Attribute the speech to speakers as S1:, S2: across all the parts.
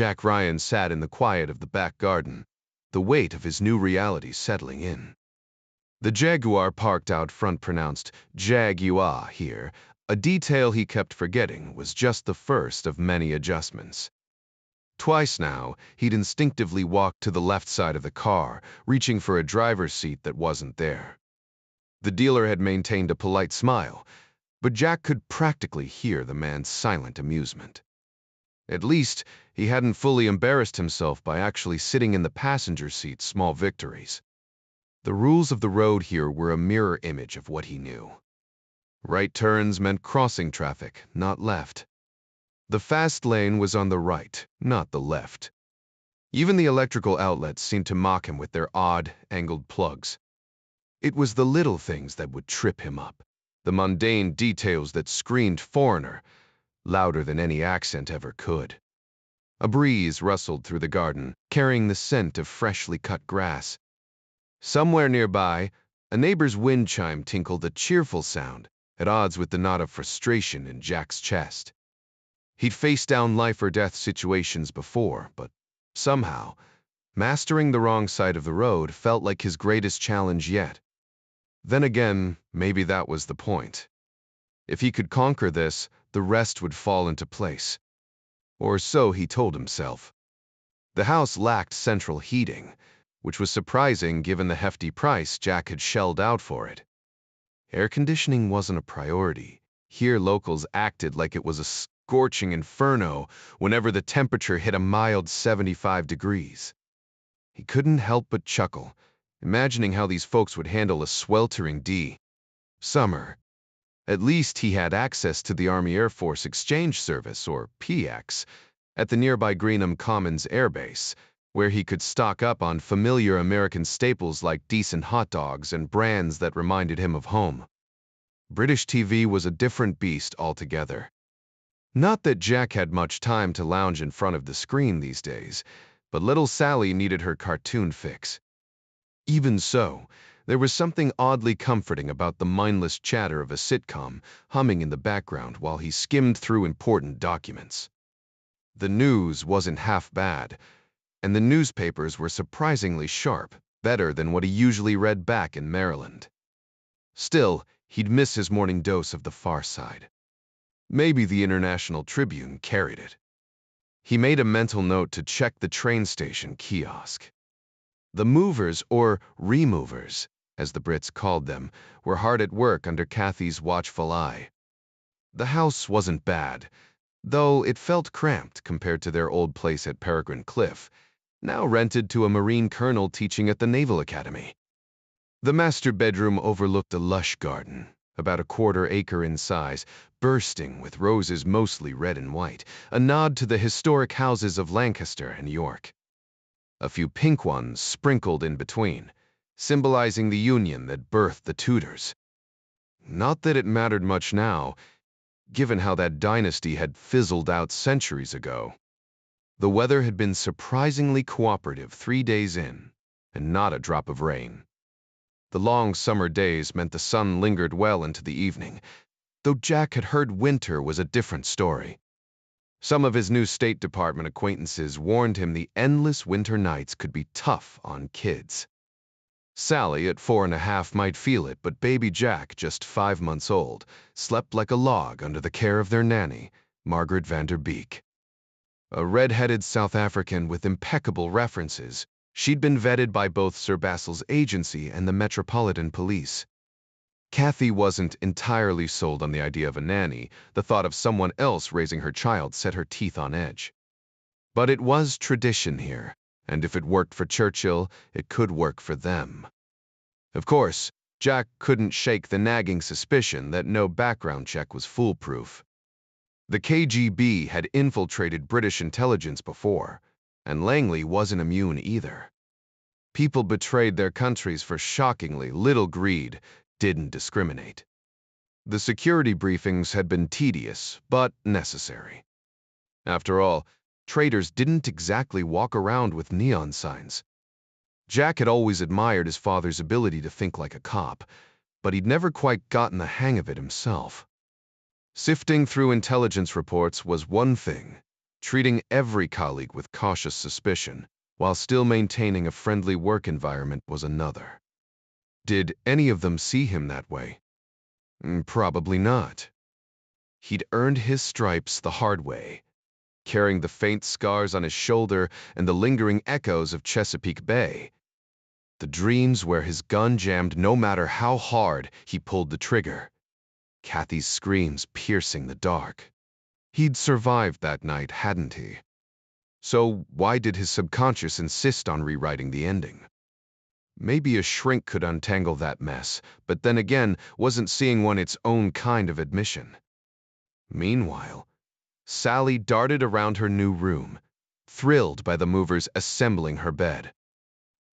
S1: Jack Ryan sat in the quiet of the back garden, the weight of his new reality settling in. The Jaguar parked out front pronounced Jaguar here, a detail he kept forgetting was just the first of many adjustments. Twice now, he'd instinctively walked to the left side of the car, reaching for a driver's seat that wasn't there. The dealer had maintained a polite smile, but Jack could practically hear the man's silent amusement. At least, he hadn't fully embarrassed himself by actually sitting in the passenger seat. Small victories. The rules of the road here were a mirror image of what he knew. Right turns meant crossing traffic, not left. The fast lane was on the right, not the left. Even the electrical outlets seemed to mock him with their odd, angled plugs. It was the little things that would trip him up, the mundane details that screamed foreigner, louder than any accent ever could. A breeze rustled through the garden, carrying the scent of freshly cut grass. Somewhere nearby, a neighbor's wind chime tinkled a cheerful sound, at odds with the knot of frustration in Jack's chest. He'd faced down life-or-death situations before, but somehow, mastering the wrong side of the road felt like his greatest challenge yet. Then again, maybe that was the point. If he could conquer this, the rest would fall into place. Or so he told himself. The house lacked central heating, which was surprising given the hefty price Jack had shelled out for it. Air conditioning wasn't a priority. Here locals acted like it was a scorching inferno whenever the temperature hit a mild 75 degrees. He couldn't help but chuckle, imagining how these folks would handle a sweltering summer. At least he had access to the Army Air Force Exchange Service, or PX, at the nearby Greenham Commons Air Base, where he could stock up on familiar American staples like decent hot dogs and brands that reminded him of home. British TV was a different beast altogether. Not that Jack had much time to lounge in front of the screen these days, but little Sally needed her cartoon fix. Even so, there was something oddly comforting about the mindless chatter of a sitcom humming in the background while he skimmed through important documents. The news wasn't half bad, and the newspapers were surprisingly sharp, better than what he usually read back in Maryland. Still, he'd miss his morning dose of the far side. Maybe the International Tribune carried it. He made a mental note to check the train station kiosk. The movers, or removers, as the Brits called them, were hard at work under Kathy's watchful eye. The house wasn't bad, though it felt cramped compared to their old place at Peregrine Cliff, now rented to a Marine colonel teaching at the Naval Academy. The master bedroom overlooked a lush garden, about a quarter-acre in size, bursting with roses mostly red and white, a nod to the historic houses of Lancaster and York. A few pink ones sprinkled in between, symbolizing the union that birthed the Tudors. Not that it mattered much now, given how that dynasty had fizzled out centuries ago. The weather had been surprisingly cooperative 3 days in, and not a drop of rain. The long summer days meant the sun lingered well into the evening, though Jack had heard winter was a different story. Some of his new State Department acquaintances warned him the endless winter nights could be tough on kids. Sally, at 4.5, might feel it, but baby Jack, just 5 months old, slept like a log under the care of their nanny, Margaret van der Beek. A red-headed South African with impeccable references, she'd been vetted by both Sir Basil's agency and the Metropolitan Police. Kathy wasn't entirely sold on the idea of a nanny. The thought of someone else raising her child set her teeth on edge. But it was tradition here, and if it worked for Churchill, it could work for them. Of course, Jack couldn't shake the nagging suspicion that no background check was foolproof. The KGB had infiltrated British intelligence before, and Langley wasn't immune either. People betrayed their countries for shockingly little greed, didn't discriminate. The security briefings had been tedious, but necessary. After all, traitors didn't exactly walk around with neon signs. Jack had always admired his father's ability to think like a cop, but he'd never quite gotten the hang of it himself. Sifting through intelligence reports was one thing, Treating every colleague with cautious suspicion, while still maintaining a friendly work environment, was another. Did any of them see him that way? Probably not. He'd earned his stripes the hard way, carrying the faint scars on his shoulder and the lingering echoes of Chesapeake Bay. The dreams where his gun jammed no matter how hard he pulled the trigger. Kathy's screams piercing the dark. He'd survived that night, hadn't he? So why did his subconscious insist on rewriting the ending? Maybe a shrink could untangle that mess, but then again, wasn't seeing one its own kind of admission. Meanwhile, Sally darted around her new room, thrilled by the movers assembling her bed.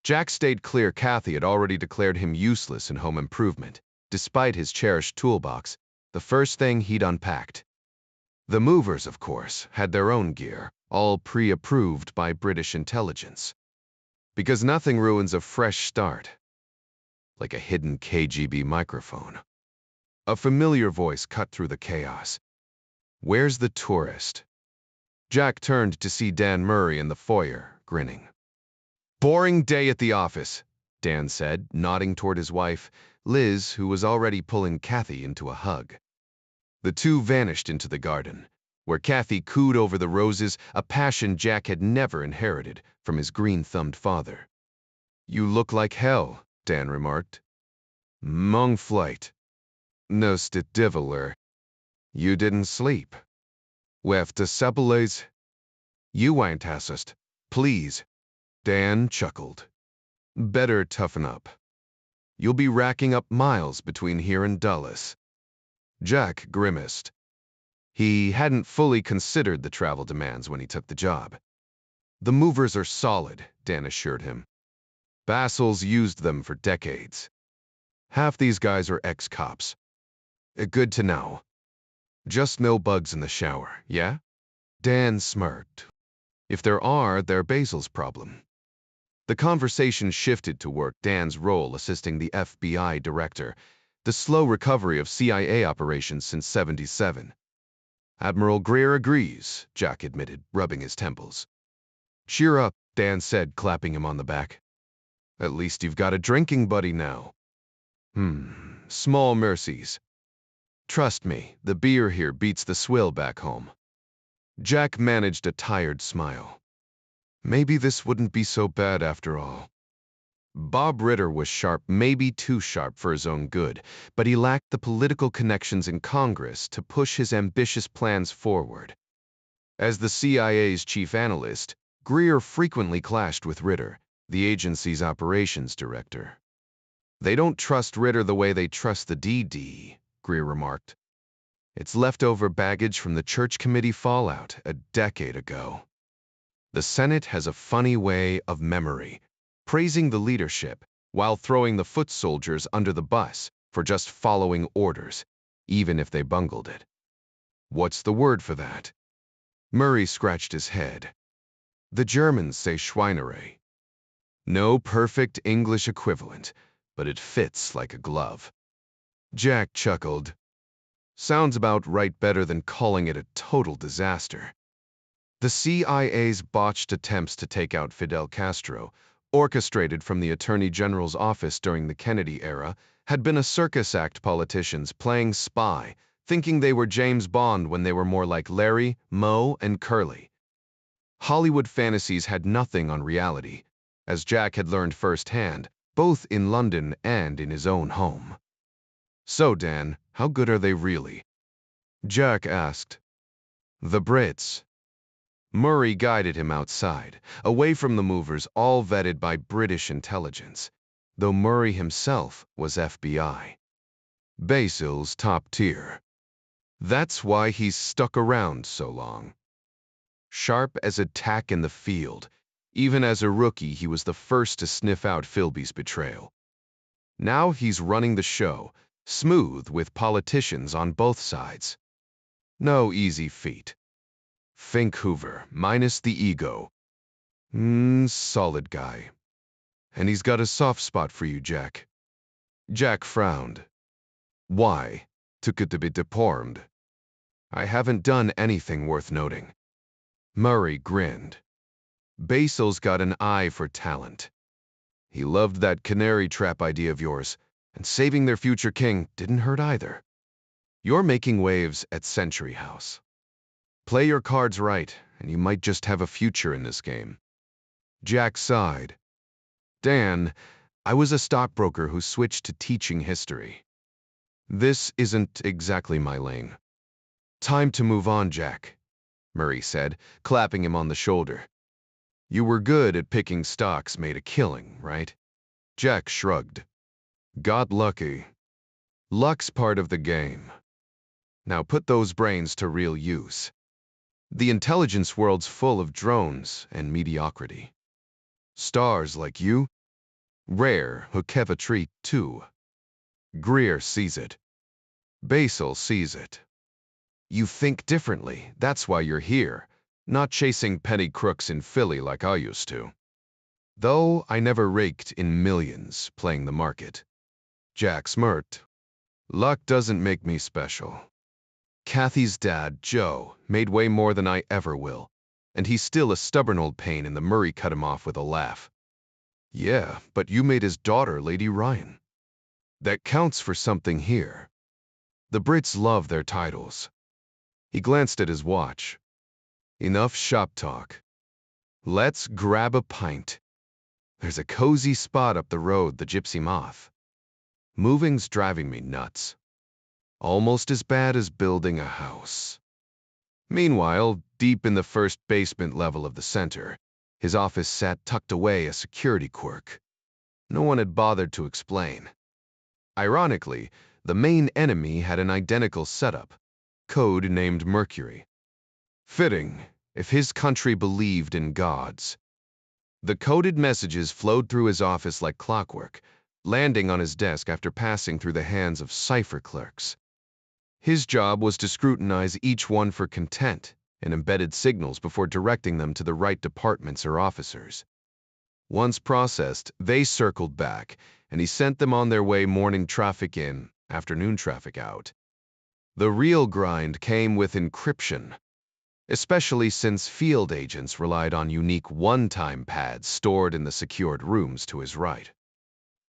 S1: Jack stayed clear. Kathy had already declared him useless in home improvement, despite his cherished toolbox, the first thing he'd unpacked. The movers, of course, had their own gear, all pre-approved by British intelligence. Because nothing ruins a fresh start, like a hidden KGB microphone. A familiar voice cut through the chaos. "Where's the tourist?" Jack turned to see Dan Murray in the foyer, grinning. "Boring day at the office," Dan said, nodding toward his wife, Liz, who was already pulling Kathy into a hug. The two vanished into the garden, where Kathy cooed over the roses, a passion Jack had never inherited from his green-thumbed father. "You look like hell," Dan remarked. "Mong flight. No stit diveler. You didn't sleep. Weft a sepalays. You ain't hassest. Please." Dan chuckled. "Better toughen up. You'll be racking up miles between here and Dulles." Jack grimaced. He hadn't fully considered the travel demands when he took the job. "The movers are solid," Dan assured him. "Basils used them for decades. Half these guys are ex-cops. Good to know. Just no bugs in the shower, yeah?" Dan smirked. "If there are, they're Basil's problem." The conversation shifted to work. Dan's role assisting the FBI director, the slow recovery of CIA operations since '77. "Admiral Greer agrees," Jack admitted, rubbing his temples. "Cheer up," Dan said, clapping him on the back. "At least you've got a drinking buddy now." Small mercies. Trust me, the beer here beats the swill back home." Jack managed a tired smile. Maybe this wouldn't be so bad after all. Bob Ritter was sharp, maybe too sharp for his own good, but he lacked the political connections in Congress to push his ambitious plans forward. As the CIA's chief analyst, Greer frequently clashed with Ritter, the agency's operations director. "They don't trust Ritter the way they trust the DD," Greer remarked. "It's leftover baggage from the Church Committee fallout a decade ago. The Senate has a funny way of memory, praising the leadership while throwing the foot soldiers under the bus for just following orders, even if they bungled it." "What's the word for that?" Murray scratched his head. "The Germans say Schweinerei. No perfect English equivalent, but it fits like a glove." Jack chuckled. "Sounds about right, better than calling it a total disaster." The CIA's botched attempts to take out Fidel Castro, orchestrated from the Attorney General's office during the Kennedy era, had been a circus act, politicians playing spy, thinking they were James Bond when they were more like Larry, Moe, and Curly. Hollywood fantasies had nothing on reality, as Jack had learned firsthand, both in London and in his own home. "So, Dan, how good are they really?" Jack asked. "The Brits." Murray guided him outside, away from the movers, all vetted by British intelligence, though Murray himself was FBI. "Basil's top tier. That's why he's stuck around so long. Sharp as a tack in the field, even as a rookie he was the first to sniff out Philby's betrayal. Now he's running the show, smooth with politicians on both sides. No easy feat. Think Hoover, minus the ego. Solid guy. And he's got a soft spot for you, Jack." Jack frowned. "Why? Took it to be deformed." "I haven't done anything worth noting." Murray grinned. Basil's got an eye for talent. He loved that canary trap idea of yours, and saving their future king didn't hurt either. You're making waves at Century House. Play your cards right, and you might just have a future in this game. Jack sighed. Dan, I was a stockbroker who switched to teaching history. This isn't exactly my lane. Time to move on, Jack, Murray said, clapping him on the shoulder. You were good at picking stocks made a killing, right? Jack shrugged. Got lucky. Luck's part of the game. Now put those brains to real use. The intelligence world's full of drones and mediocrity. Stars like you? Rare who kev a treat, too. Greer sees it. Basil sees it. You think differently, that's why you're here, not chasing petty crooks in Philly like I used to. Though I never raked in millions playing the market. Jack smirked. Luck doesn't make me special. Kathy's dad, Joe, made way more than I ever will, and he's still a stubborn old pain, and the Murray cut him off with a laugh. Yeah, but you made his daughter Lady Ryan. That counts for something here. The Brits love their titles. He glanced at his watch. Enough shop talk. Let's grab a pint. There's a cozy spot up the road, the Gypsy Moth. Moving's driving me nuts. Almost as bad as building a house. Meanwhile, deep in the first basement level of the center, his office sat tucked away, a security quirk. No one had bothered to explain. Ironically, the main enemy had an identical setup, code named Mercury. Fitting, if his country believed in gods. The coded messages flowed through his office like clockwork, landing on his desk after passing through the hands of cipher clerks. His job was to scrutinize each one for content and embedded signals before directing them to the right departments or officers. Once processed, they circled back, and he sent them on their way, morning traffic in, afternoon traffic out. The real grind came with encryption, especially since field agents relied on unique one-time pads stored in the secured rooms to his right.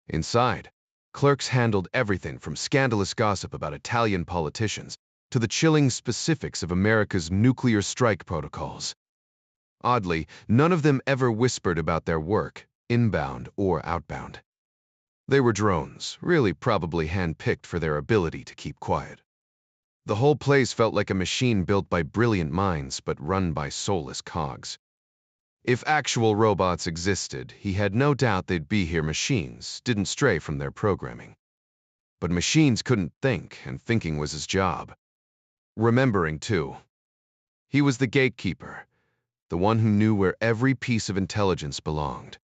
S1: Inside, clerks handled everything from scandalous gossip about Italian politicians to the chilling specifics of America's nuclear strike protocols. Oddly, none of them ever whispered about their work, inbound or outbound. They were drones, really probably hand-picked for their ability to keep quiet. The whole place felt like a machine built by brilliant minds but run by soulless cogs. If actual robots existed, he had no doubt they'd be here. Machines didn't stray from their programming. But machines couldn't think, and thinking was his job. Remembering, too. He was the gatekeeper, the one who knew where every piece of intelligence belonged.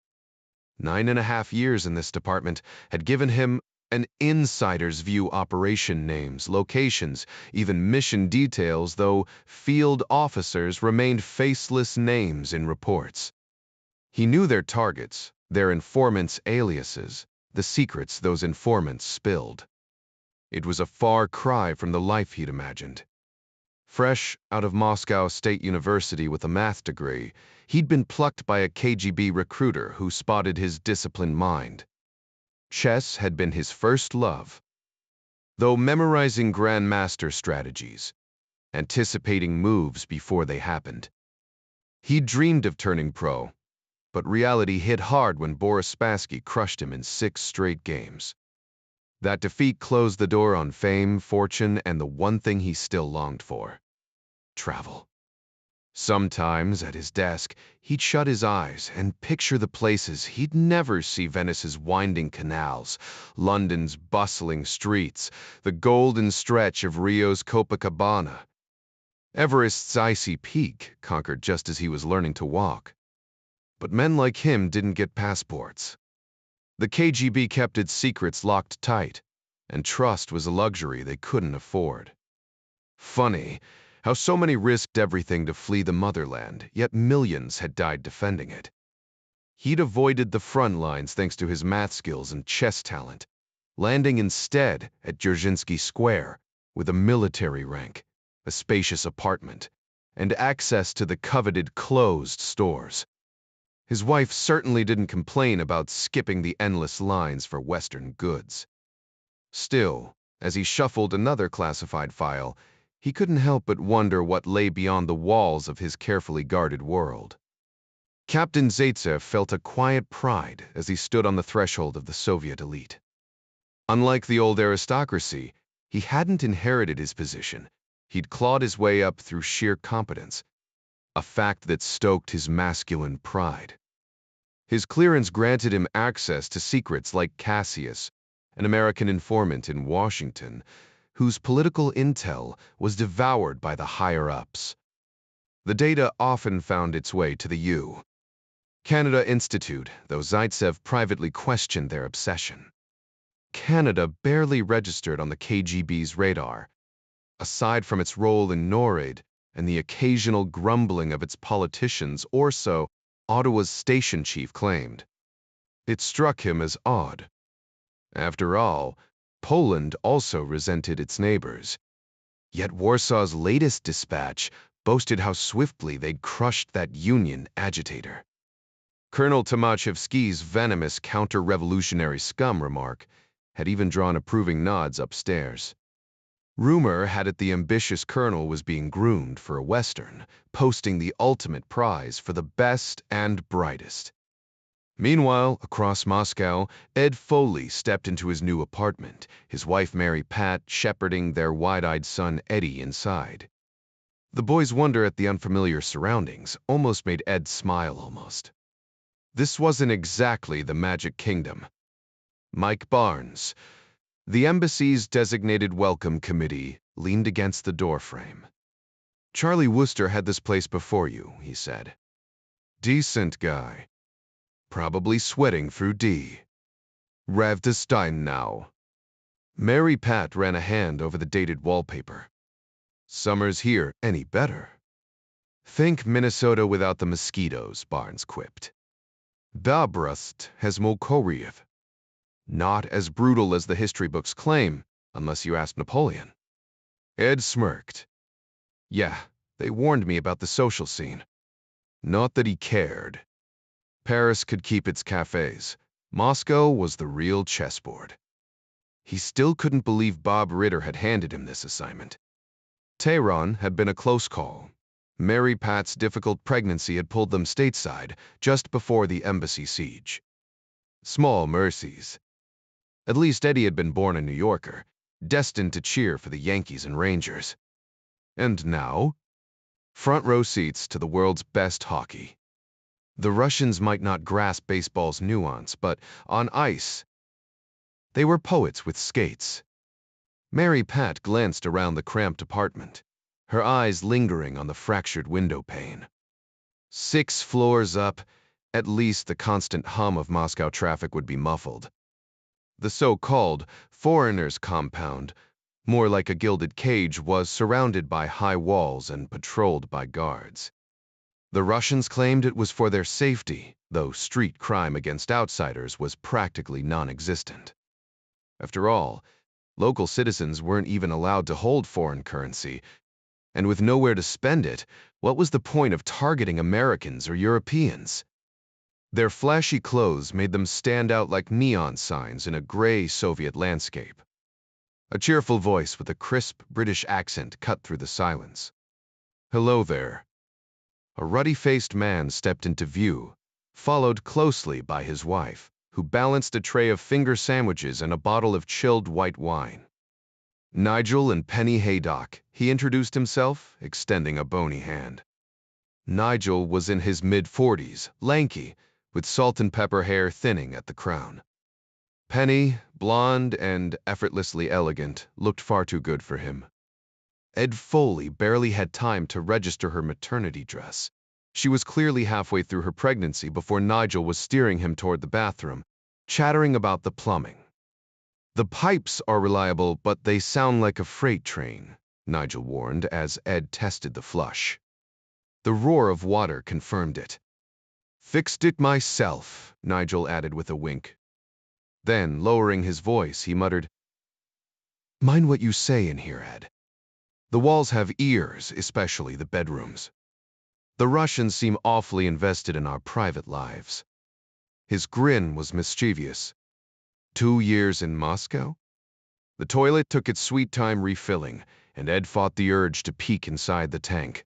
S1: 9.5 years in this department had given him an insider's view: operation names, locations, even mission details, though field officers remained faceless names in reports. He knew their targets, their informants' aliases, the secrets those informants spilled. It was a far cry from the life he'd imagined. Fresh out of Moscow State University with a math degree, he'd been plucked by a KGB recruiter who spotted his disciplined mind. Chess had been his first love. Though memorizing grandmaster strategies, anticipating moves before they happened. He dreamed of turning pro, but reality hit hard when Boris Spassky crushed him in 6 straight games. That defeat closed the door on fame, fortune, and the one thing he still longed for: travel. Sometimes, at his desk, he'd shut his eyes and picture the places he'd never see: Venice's winding canals, London's bustling streets, the golden stretch of Rio's Copacabana. Everest's icy peak, conquered just as he was learning to walk. But men like him didn't get passports. The KGB kept its secrets locked tight, and trust was a luxury they couldn't afford. Funny how so many risked everything to flee the motherland, yet millions had died defending it. He'd avoided the front lines thanks to his math skills and chess talent, landing instead at Dzerzhinsky Square with a military rank, a spacious apartment, and access to the coveted closed stores. His wife certainly didn't complain about skipping the endless lines for Western goods. Still, as he shuffled another classified file, he couldn't help but wonder what lay beyond the walls of his carefully guarded world. Captain Zaitsev felt a quiet pride as he stood on the threshold of the Soviet elite. Unlike the old aristocracy, he hadn't inherited his position. He'd clawed his way up through sheer competence, a fact that stoked his masculine pride. His clearance granted him access to secrets like Cassius, an American informant in Washington, whose political intel was devoured by the higher-ups. The data often found its way to the Canada Institute, though Zaitsev privately questioned their obsession. Canada barely registered on the KGB's radar. Aside from its role in NORAD and the occasional grumbling of its politicians, or so Ottawa's station chief claimed. It struck him as odd. After all, Poland also resented its neighbors. Yet Warsaw's latest dispatch boasted how swiftly they'd crushed that Union agitator. Colonel Tomaszewski's venomous counter-revolutionary scum remark had even drawn approving nods upstairs. Rumor had it the ambitious colonel was being groomed for a Western, posting the ultimate prize for the best and brightest. Meanwhile, across Moscow, Ed Foley stepped into his new apartment, his wife Mary Pat shepherding their wide-eyed son Eddie inside. The boy's wonder at the unfamiliar surroundings almost made Ed smile almost. This wasn't exactly the Magic Kingdom. Mike Barnes, the embassy's designated welcome committee, leaned against the doorframe. Charlie Wooster had this place before you, he said. Decent guy. Probably sweating through D. Rev to Stein now. Mary Pat ran a hand over the dated wallpaper. Summer's here any better. Think Minnesota without the mosquitoes, Barnes quipped. Babrust has Mokoriev. Not as brutal as the history books claim, unless you ask Napoleon. Ed smirked. Yeah, they warned me about the social scene. Not that he cared. Paris could keep its cafes. Moscow was the real chessboard. He still couldn't believe Bob Ritter had handed him this assignment. Tehran had been a close call. Mary Pat's difficult pregnancy had pulled them stateside just before the embassy siege. Small mercies. At least Eddie had been born a New Yorker, destined to cheer for the Yankees and Rangers. And now? Front row seats to the world's best hockey. The Russians might not grasp baseball's nuance, but on ice, they were poets with skates. Mary Pat glanced around the cramped apartment, her eyes lingering on the fractured window pane. 6 floors up, at least the constant hum of Moscow traffic would be muffled. The so-called foreigners' compound, more like a gilded cage, was surrounded by high walls and patrolled by guards. The Russians claimed it was for their safety, though street crime against outsiders was practically non-existent. After all, local citizens weren't even allowed to hold foreign currency, and with nowhere to spend it, what was the point of targeting Americans or Europeans? Their flashy clothes made them stand out like neon signs in a gray Soviet landscape. A cheerful voice with a crisp British accent cut through the silence. Hello there. A ruddy-faced man stepped into view, followed closely by his wife, who balanced a tray of finger sandwiches and a bottle of chilled white wine. Nigel and Penny Haydock, he introduced himself, extending a bony hand. Nigel was in his mid-40s, lanky, with salt and pepper hair thinning at the crown. Penny, blonde and effortlessly elegant, looked far too good for him. Ed Foley barely had time to register her maternity dress. She was clearly halfway through her pregnancy before Nigel was steering him toward the bathroom, chattering about the plumbing. The pipes are reliable, but they sound like a freight train, Nigel warned as Ed tested the flush. The roar of water confirmed it. Fixed it myself, Nigel added with a wink. Then, lowering his voice, he muttered, Mind what you say in here, Ed. The walls have ears, especially the bedrooms. The Russians seem awfully invested in our private lives. His grin was mischievous. 2 years in Moscow? The toilet took its sweet time refilling, and Ed fought the urge to peek inside the tank.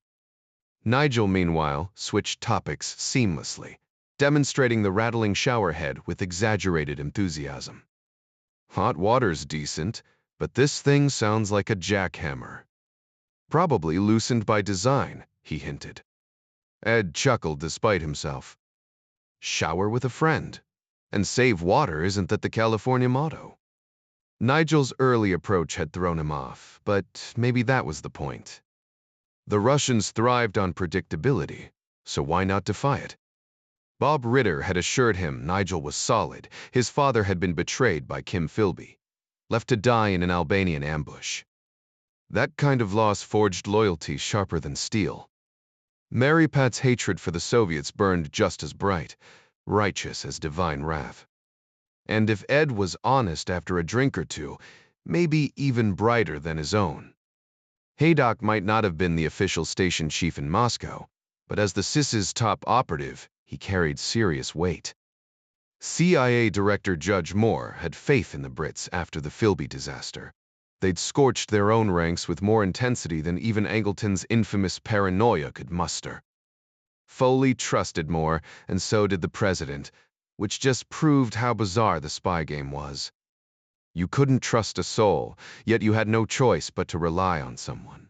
S1: Nigel, meanwhile, switched topics seamlessly, demonstrating the rattling shower head with exaggerated enthusiasm. Hot water's decent, but this thing sounds like a jackhammer. Probably loosened by design, he hinted. Ed chuckled despite himself. Shower with a friend. And save water, isn't that the California motto? Nigel's early approach had thrown him off, but maybe that was the point. The Russians thrived on predictability, so why not defy it? Bob Ritter had assured him Nigel was solid. His father had been betrayed by Kim Philby, left to die in an Albanian ambush. That kind of loss forged loyalty sharper than steel. Mary Pat's hatred for the Soviets burned just as bright, righteous as divine wrath. And if Ed was honest after a drink or two, maybe even brighter than his own. Haydock might not have been the official station chief in Moscow, but as the CIS's top operative, he carried serious weight. CIA Director Judge Moore had faith in the Brits after the Philby disaster. They'd scorched their own ranks with more intensity than even Angleton's infamous paranoia could muster. Foley trusted Moore, and so did the president, which just proved how bizarre the spy game was. You couldn't trust a soul, yet you had no choice but to rely on someone.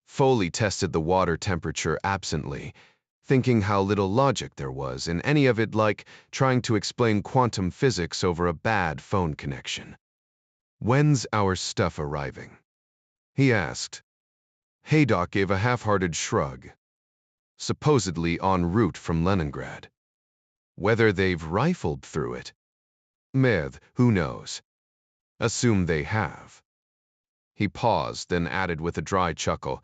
S1: Foley tested the water temperature absently, thinking how little logic there was in any of it, like trying to explain quantum physics over a bad phone connection. When's our stuff arriving? He asked. Haydock gave a half-hearted shrug. Supposedly en route from Leningrad. Whether they've rifled through it? Who knows? Assume they have. He paused, then added with a dry chuckle.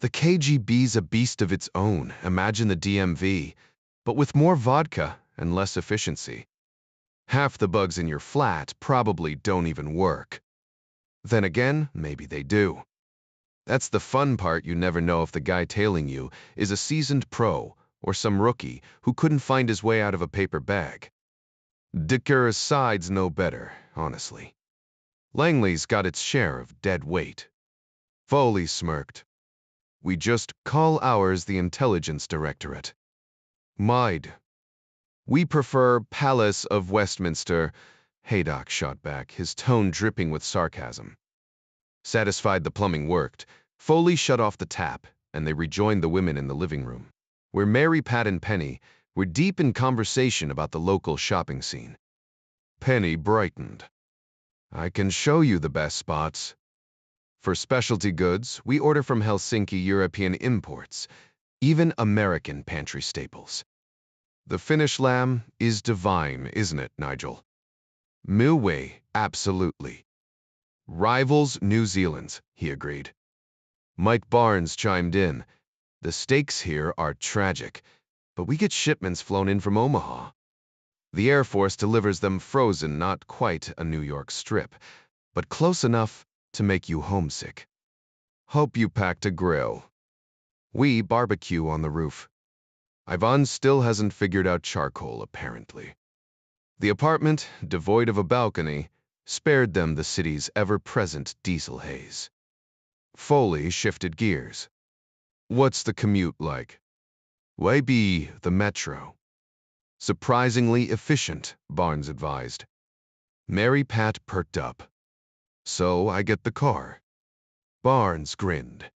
S1: The KGB's a beast of its own, imagine the DMV, but with more vodka and less efficiency. Half the bugs in your flat probably don't even work. Then again, maybe they do. That's the fun part. You never know if the guy tailing you is a seasoned pro or some rookie who couldn't find his way out of a paper bag. Dicker's sides know better, honestly. Langley's got its share of dead weight. Foley smirked. We just call ours the Intelligence Directorate. Mide. We prefer Palace of Westminster, Haydock shot back, his tone dripping with sarcasm. Satisfied the plumbing worked, Foley shut off the tap, and they rejoined the women in the living room, where Mary, Pat, and Penny were deep in conversation about the local shopping scene. Penny brightened. I can show you the best spots. For specialty goods, we order from Helsinki European imports, even American pantry staples. The Finnish lamb is divine, isn't it, Nigel? Milway, absolutely. Rivals New Zealand's, he agreed. Mike Barnes chimed in. The stakes here are tragic, but we get shipments flown in from Omaha. The Air Force delivers them frozen, not quite a New York strip, but close enough to make you homesick. Hope you packed a grill. We barbecue on the roof. Ivan still hasn't figured out charcoal, apparently. The apartment, devoid of a balcony, spared them the city's ever-present diesel haze. Foley shifted gears. What's the commute like? Maybe the metro. Surprisingly efficient, Barnes advised. Mary Pat perked up. So I get the car. Barnes grinned.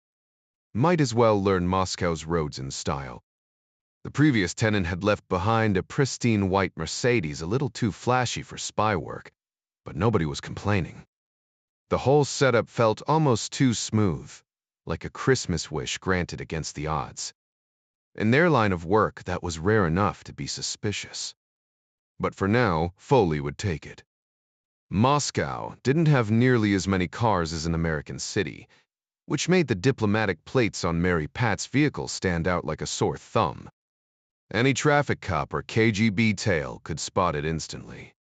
S1: Might as well learn Moscow's roads in style. The previous tenant had left behind a pristine white Mercedes, a little too flashy for spy work, but nobody was complaining. The whole setup felt almost too smooth, like a Christmas wish granted against the odds. In their line of work, that was rare enough to be suspicious. But for now, Foley would take it. Moscow didn't have nearly as many cars as an American city, which made the diplomatic plates on Mary Pat's vehicle stand out like a sore thumb. Any traffic cop or KGB tail could spot it instantly.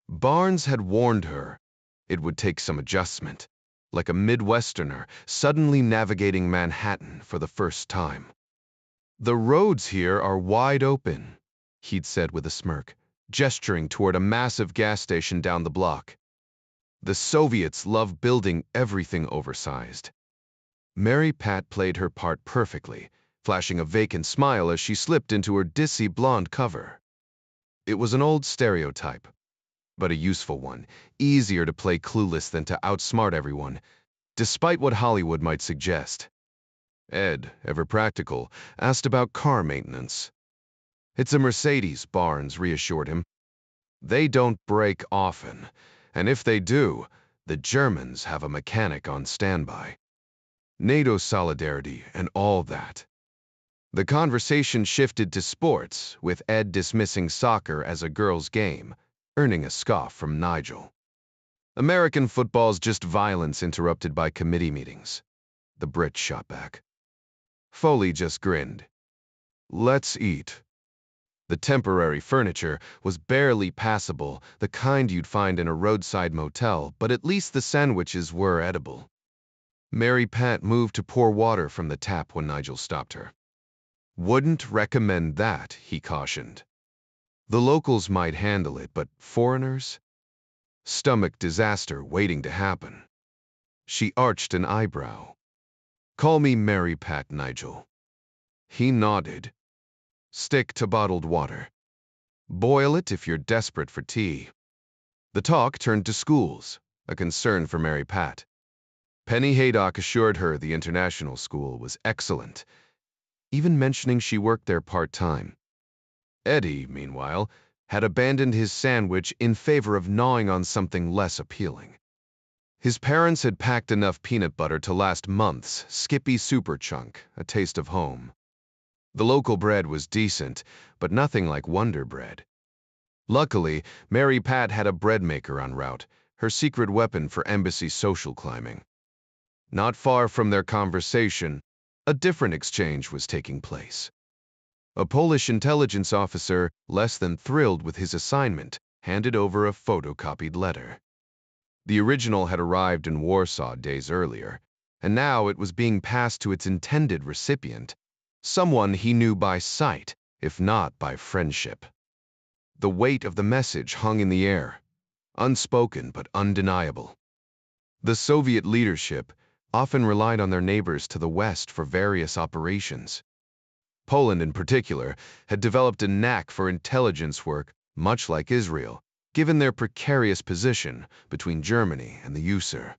S1: Barnes had warned her it would take some adjustment. like a Midwesterner suddenly navigating Manhattan for the first time. "The roads here are wide open," he'd said with a smirk, gesturing toward a massive gas station down the block. "The Soviets love building everything oversized." Mary Pat played her part perfectly, flashing a vacant smile as she slipped into her dissy blonde cover. It was an old stereotype, but a useful one, easier to play clueless than to outsmart everyone, despite what Hollywood might suggest. Ed, ever practical, asked about car maintenance. "It's a Mercedes," Barnes reassured him. "They don't break often, and if they do, the Germans have a mechanic on standby. NATO solidarity and all that." The conversation shifted to sports, with Ed dismissing soccer as a girl's game, earning a scoff from Nigel. "American football's just violence interrupted by committee meetings," the Brit shot back. Foley just grinned. "Let's eat." The temporary furniture was barely passable, the kind you'd find in a roadside motel, but at least the sandwiches were edible. Mary Pat moved to pour water from the tap when Nigel stopped her. "Wouldn't recommend that," he cautioned. "The locals might handle it, but foreigners? Stomach disaster waiting to happen." She arched an eyebrow. "Call me Mary Pat, Nigel." He nodded. "Stick to bottled water. Boil it if you're desperate for tea." The talk turned to schools, a concern for Mary Pat. Penny Haydock assured her the international school was excellent, even mentioning she worked there part-time. Eddie, meanwhile, had abandoned his sandwich in favor of gnawing on something less appealing. His parents had packed enough peanut butter to last months, Skippy Super Chunk, a taste of home. The local bread was decent, but nothing like Wonder Bread. Luckily, Mary Pat had a bread maker en route, her secret weapon for embassy social climbing. Not far from their conversation, a different exchange was taking place. A Polish intelligence officer, less than thrilled with his assignment, handed over a photocopied letter. The original had arrived in Warsaw days earlier, and now it was being passed to its intended recipient, someone he knew by sight, if not by friendship. The weight of the message hung in the air, unspoken but undeniable. The Soviet leadership often relied on their neighbors to the west for various operations. Poland, in particular, had developed a knack for intelligence work, much like Israel, given their precarious position between Germany and the USSR.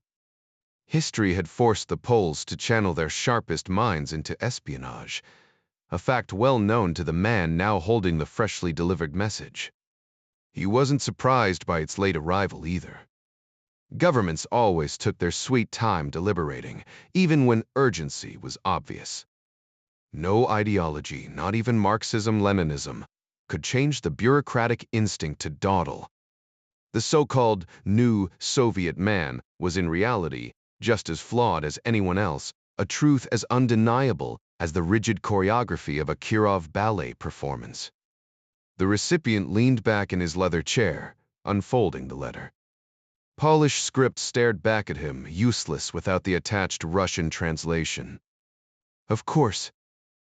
S1: History had forced the Poles to channel their sharpest minds into espionage, a fact well known to the man now holding the freshly delivered message. He wasn't surprised by its late arrival either. Governments always took their sweet time deliberating, even when urgency was obvious. No ideology, not even Marxism-Leninism, could change the bureaucratic instinct to dawdle. The so-called new Soviet man was in reality just as flawed as anyone else, a truth as undeniable as the rigid choreography of a Kirov ballet performance. The recipient leaned back in his leather chair, unfolding the letter. Polish script stared back at him, useless without the attached Russian translation. Of course,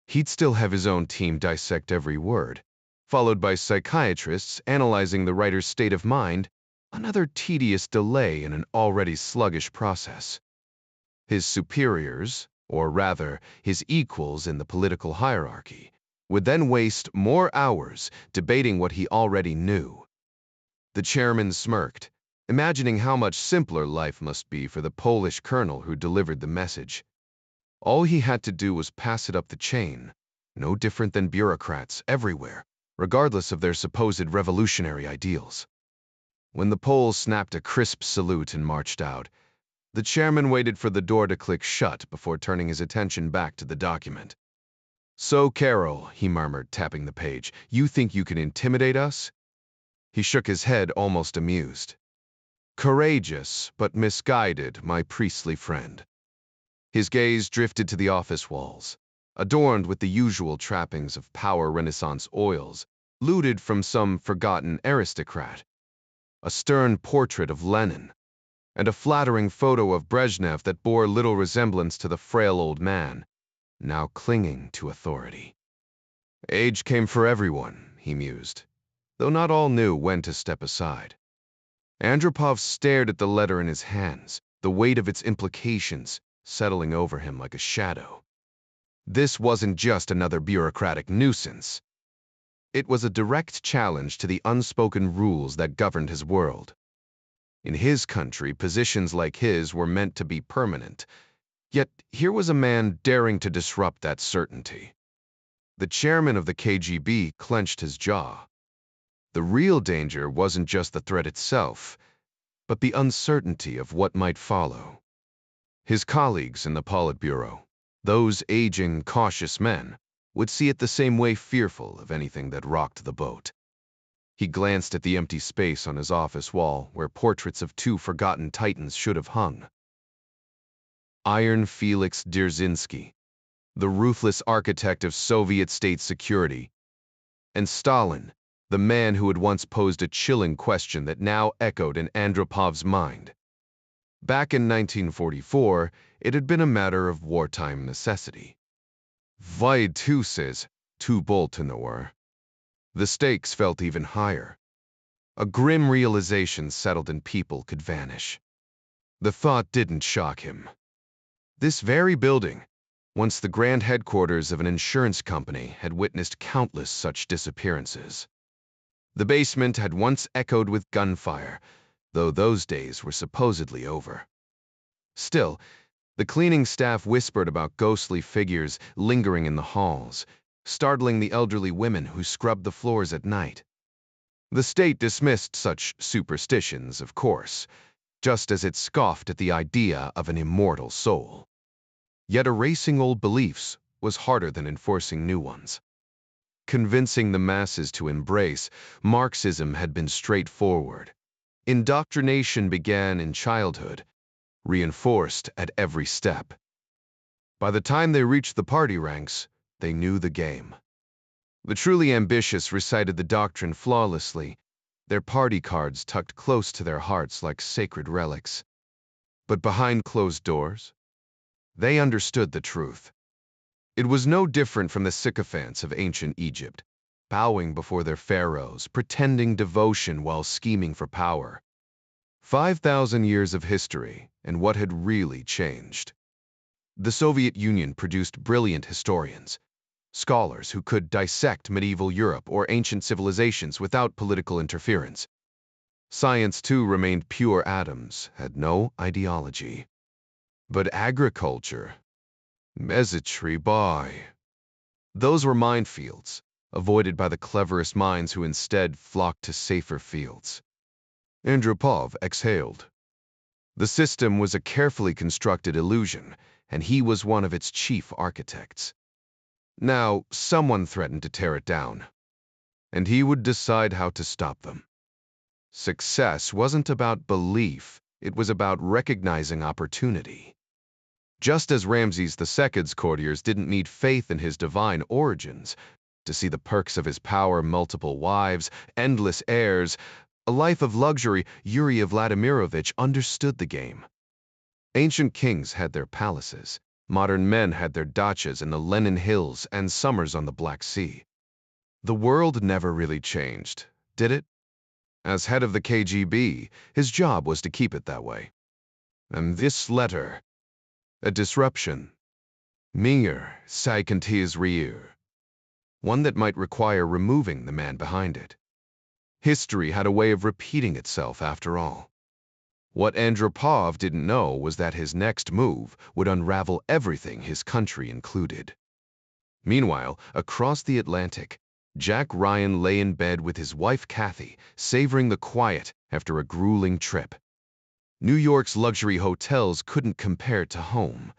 S1: he'd still have his own team dissect every word, followed by psychiatrists analyzing the writer's state of mind, another tedious delay in an already sluggish process. His superiors, or rather, his equals in the political hierarchy, would then waste more hours debating what he already knew. The chairman smirked, imagining how much simpler life must be for the Polish colonel who delivered the message. All he had to do was pass it up the chain, no different than bureaucrats everywhere, regardless of their supposed revolutionary ideals. When the Pole snapped a crisp salute and marched out, the chairman waited for the door to click shut before turning his attention back to the document. "So, Carol," he murmured, tapping the page, "you think you can intimidate us?" He shook his head, almost amused. "Courageous, but misguided, my priestly friend." His gaze drifted to the office walls, adorned with the usual trappings of power Renaissance oils, looted from some forgotten aristocrat. A stern portrait of Lenin, and a flattering photo of Brezhnev that bore little resemblance to the frail old man, now clinging to authority. Age came for everyone, he mused, though not all knew when to step aside. Andropov stared at the letter in his hands, the weight of its implications settling over him like a shadow. This wasn't just another bureaucratic nuisance. It was a direct challenge to the unspoken rules that governed his world. In his country, positions like his were meant to be permanent, yet here was a man daring to disrupt that certainty. The chairman of the KGB clenched his jaw. The real danger wasn't just the threat itself, but the uncertainty of what might follow. His colleagues in the Politburo, those aging, cautious men, would see it the same way, fearful of anything that rocked the boat. He glanced at the empty space on his office wall where portraits of two forgotten titans should have hung. Iron Felix Dzerzhinsky, the ruthless architect of Soviet state security, and Stalin, the man who had once posed a chilling question that now echoed in Andropov's mind. Back in 1944, it had been a matter of wartime necessity. Why two says, two bolt in the war. The stakes felt even higher. A grim realization settled in people could vanish. The thought didn't shock him. This very building, once the grand headquarters of an insurance company, had witnessed countless such disappearances. The basement had once echoed with gunfire, though those days were supposedly over. Still, the cleaning staff whispered about ghostly figures lingering in the halls, startling the elderly women who scrubbed the floors at night. The state dismissed such superstitions, of course, just as it scoffed at the idea of an immortal soul. Yet erasing old beliefs was harder than enforcing new ones. Convincing the masses to embrace Marxism had been straightforward. Indoctrination began in childhood, reinforced at every step. By the time they reached the party ranks, they knew the game. The truly ambitious recited the doctrine flawlessly, their party cards tucked close to their hearts like sacred relics. But behind closed doors, they understood the truth. It was no different from the sycophants of ancient Egypt, bowing before their pharaohs, pretending devotion while scheming for power. 5,000 years of history, and what had really changed. The Soviet Union produced brilliant historians, scholars who could dissect medieval Europe or ancient civilizations without political interference. Science, too, remained pure atoms, had no ideology. But agriculture, mesetry by. Those were minefields, avoided by the cleverest minds who instead flocked to safer fields. Andropov exhaled. The system was a carefully constructed illusion, and he was one of its chief architects. Now, someone threatened to tear it down, and he would decide how to stop them. Success wasn't about belief, it was about recognizing opportunity. Just as Ramses II's courtiers didn't need faith in his divine origins to see the perks of his power, multiple wives, endless heirs, a life of luxury, Yuri Vladimirovich understood the game. Ancient kings had their palaces, modern men had their dachas in the Lenin Hills and summers on the Black Sea. The world never really changed, did it? As head of the KGB, his job was to keep it that way. And this letter, a disruption. Mir, Saikanti's rear. One that might require removing the man behind it. History had a way of repeating itself after all. What Andropov didn't know was that his next move would unravel everything his country included. Meanwhile, across the Atlantic, Jack Ryan lay in bed with his wife Kathy, savoring the quiet after a grueling trip. New York's luxury hotels couldn't compare to home,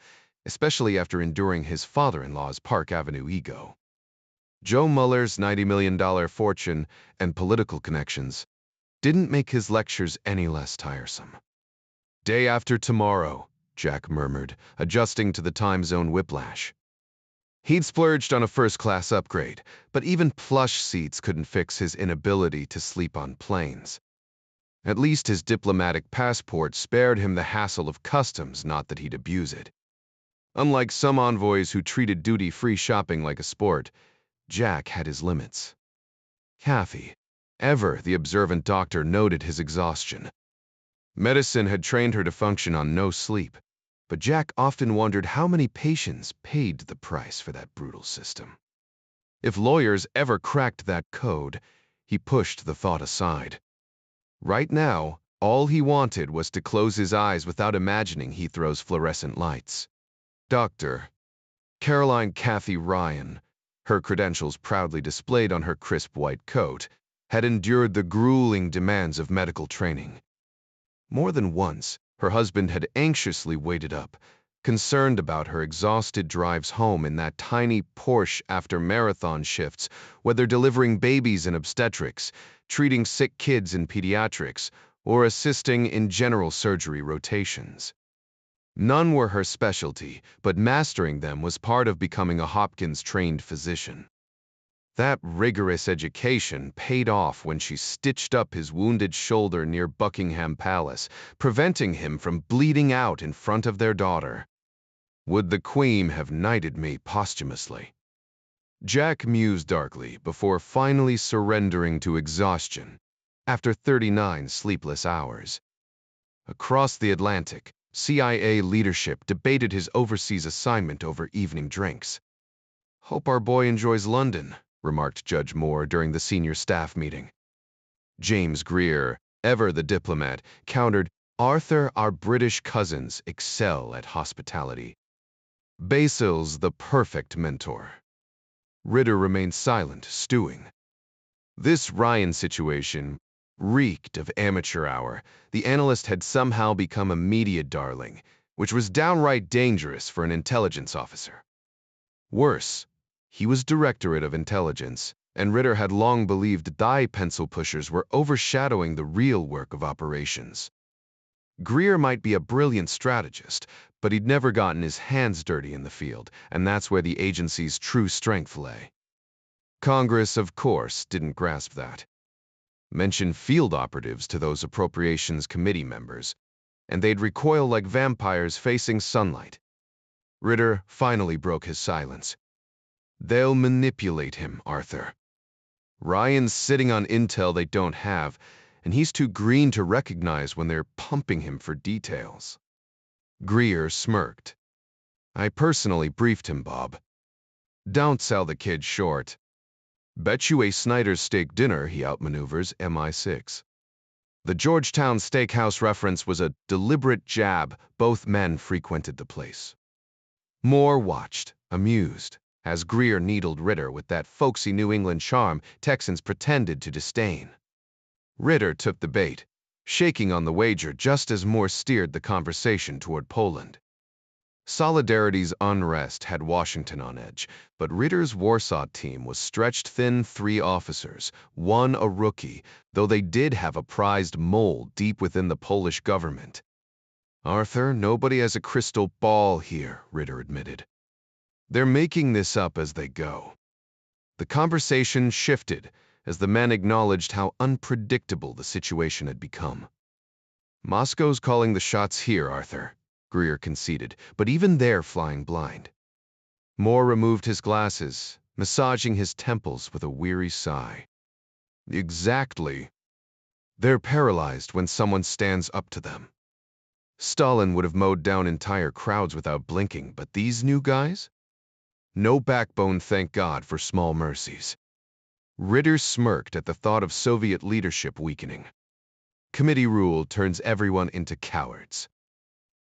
S1: especially after enduring his father-in-law's Park Avenue ego. Joe Muller's $90 million fortune and political connections didn't make his lectures any less tiresome. Day after tomorrow, Jack murmured, adjusting to the time zone whiplash. He'd splurged on a first-class upgrade, but even plush seats couldn't fix his inability to sleep on planes. At least his diplomatic passport spared him the hassle of customs, not that he'd abuse it. Unlike some envoys who treated duty-free shopping like a sport, Jack had his limits. Kathy, ever the observant doctor, noted his exhaustion. Medicine had trained her to function on no sleep, but Jack often wondered how many patients paid the price for that brutal system. If lawyers ever cracked that code, he pushed the thought aside. Right now, all he wanted was to close his eyes without imagining Heathrow's fluorescent lights. Dr. Caroline Kathy Ryan, her credentials proudly displayed on her crisp white coat, had endured the grueling demands of medical training. More than once, her husband had anxiously waited up, concerned about her exhausted drives home in that tiny Porsche after marathon shifts, whether delivering babies in obstetrics, treating sick kids in pediatrics, or assisting in general surgery rotations. None were her specialty, but mastering them was part of becoming a Hopkins-trained physician. That rigorous education paid off when she stitched up his wounded shoulder near Buckingham Palace, preventing him from bleeding out in front of their daughter. Would the Queen have knighted me posthumously? Jack mused darkly before finally surrendering to exhaustion after 39 sleepless hours. Across the Atlantic, CIA leadership debated his overseas assignment over evening drinks. "Hope our boy enjoys London," remarked Judge Moore during the senior staff meeting. James Greer, ever the diplomat, countered, "Arthur, our British cousins excel at hospitality. Basil's the perfect mentor." Ritter remained silent, stewing. This Ryan situation reeked of amateur hour. The analyst had somehow become a media darling, which was downright dangerous for an intelligence officer. Worse, he was Directorate of Intelligence, and Ritter had long believed dye pencil pushers were overshadowing the real work of operations. Greer might be a brilliant strategist, but he'd never gotten his hands dirty in the field, and that's where the agency's true strength lay. Congress, of course, didn't grasp that. Mention field operatives to those appropriations committee members, and they'd recoil like vampires facing sunlight. Ritter finally broke his silence. "They'll manipulate him, Arthur. Ryan's sitting on intel they don't have, and he's too green to recognize when they're pumping him for details." Greer smirked. "I personally briefed him, Bob. Don't sell the kid short. Bet you a Snyder's steak dinner he outmaneuvers MI6. The Georgetown Steakhouse reference was a deliberate jab. Both men frequented the place." Moore watched, amused, as Greer needled Ritter with that folksy New England charm Texans pretended to disdain. Ritter took the bait, shaking on the wager just as Moore steered the conversation toward Poland. Solidarity's unrest had Washington on edge, but Ritter's Warsaw team was stretched thin 3 officers, one a rookie, though they did have a prized mole deep within the Polish government. "Arthur, nobody has a crystal ball here," Ritter admitted. "They're making this up as they go." The conversation shifted as the men acknowledged how unpredictable the situation had become. "Moscow's calling the shots here, Arthur," Greer conceded, but even they're flying blind. Moore removed his glasses, massaging his temples with a weary sigh. "Exactly. They're paralyzed when someone stands up to them. Stalin would have mowed down entire crowds without blinking, but these new guys? No backbone, thank God, for small mercies." Ritter smirked at the thought of Soviet leadership weakening. "Committee rule turns everyone into cowards.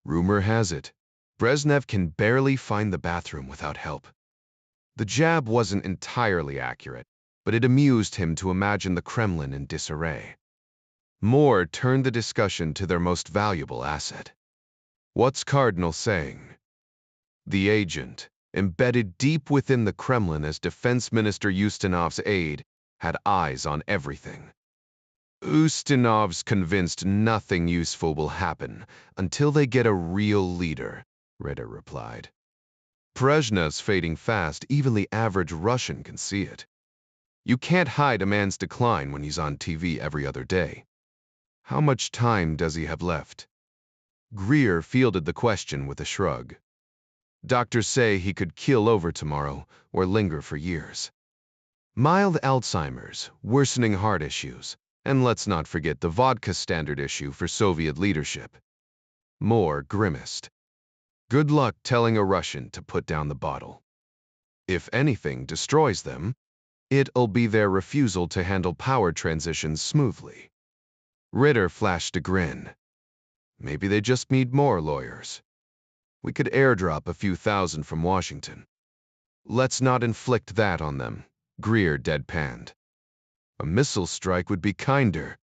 S1: Rumor has it, Brezhnev can barely find the bathroom without help." The jab wasn't entirely accurate, but it amused him to imagine the Kremlin in disarray. Moore turned the discussion to their most valuable asset. "What's Cardinal saying?" The agent, embedded deep within the Kremlin as Defense Minister Ustinov's aide, had eyes on everything. "Ustinov's convinced nothing useful will happen until they get a real leader," Ritter replied. "Brezhnev's fading fast, even the average Russian can see it. You can't hide a man's decline when he's on TV every other day." How much time does he have left? Greer fielded the question with a shrug. Doctors say he could keel over tomorrow or linger for years. Mild Alzheimer's, worsening heart issues, and let's not forget the vodka standard issue for Soviet leadership. Moore grimaced. Good luck telling a Russian to put down the bottle. If anything destroys them, it'll be their refusal to handle power transitions smoothly. Ritter flashed a grin. Maybe they just need more lawyers. We could airdrop a few thousand from Washington. Let's not inflict that on them, Greer deadpanned. A missile strike would be kinder.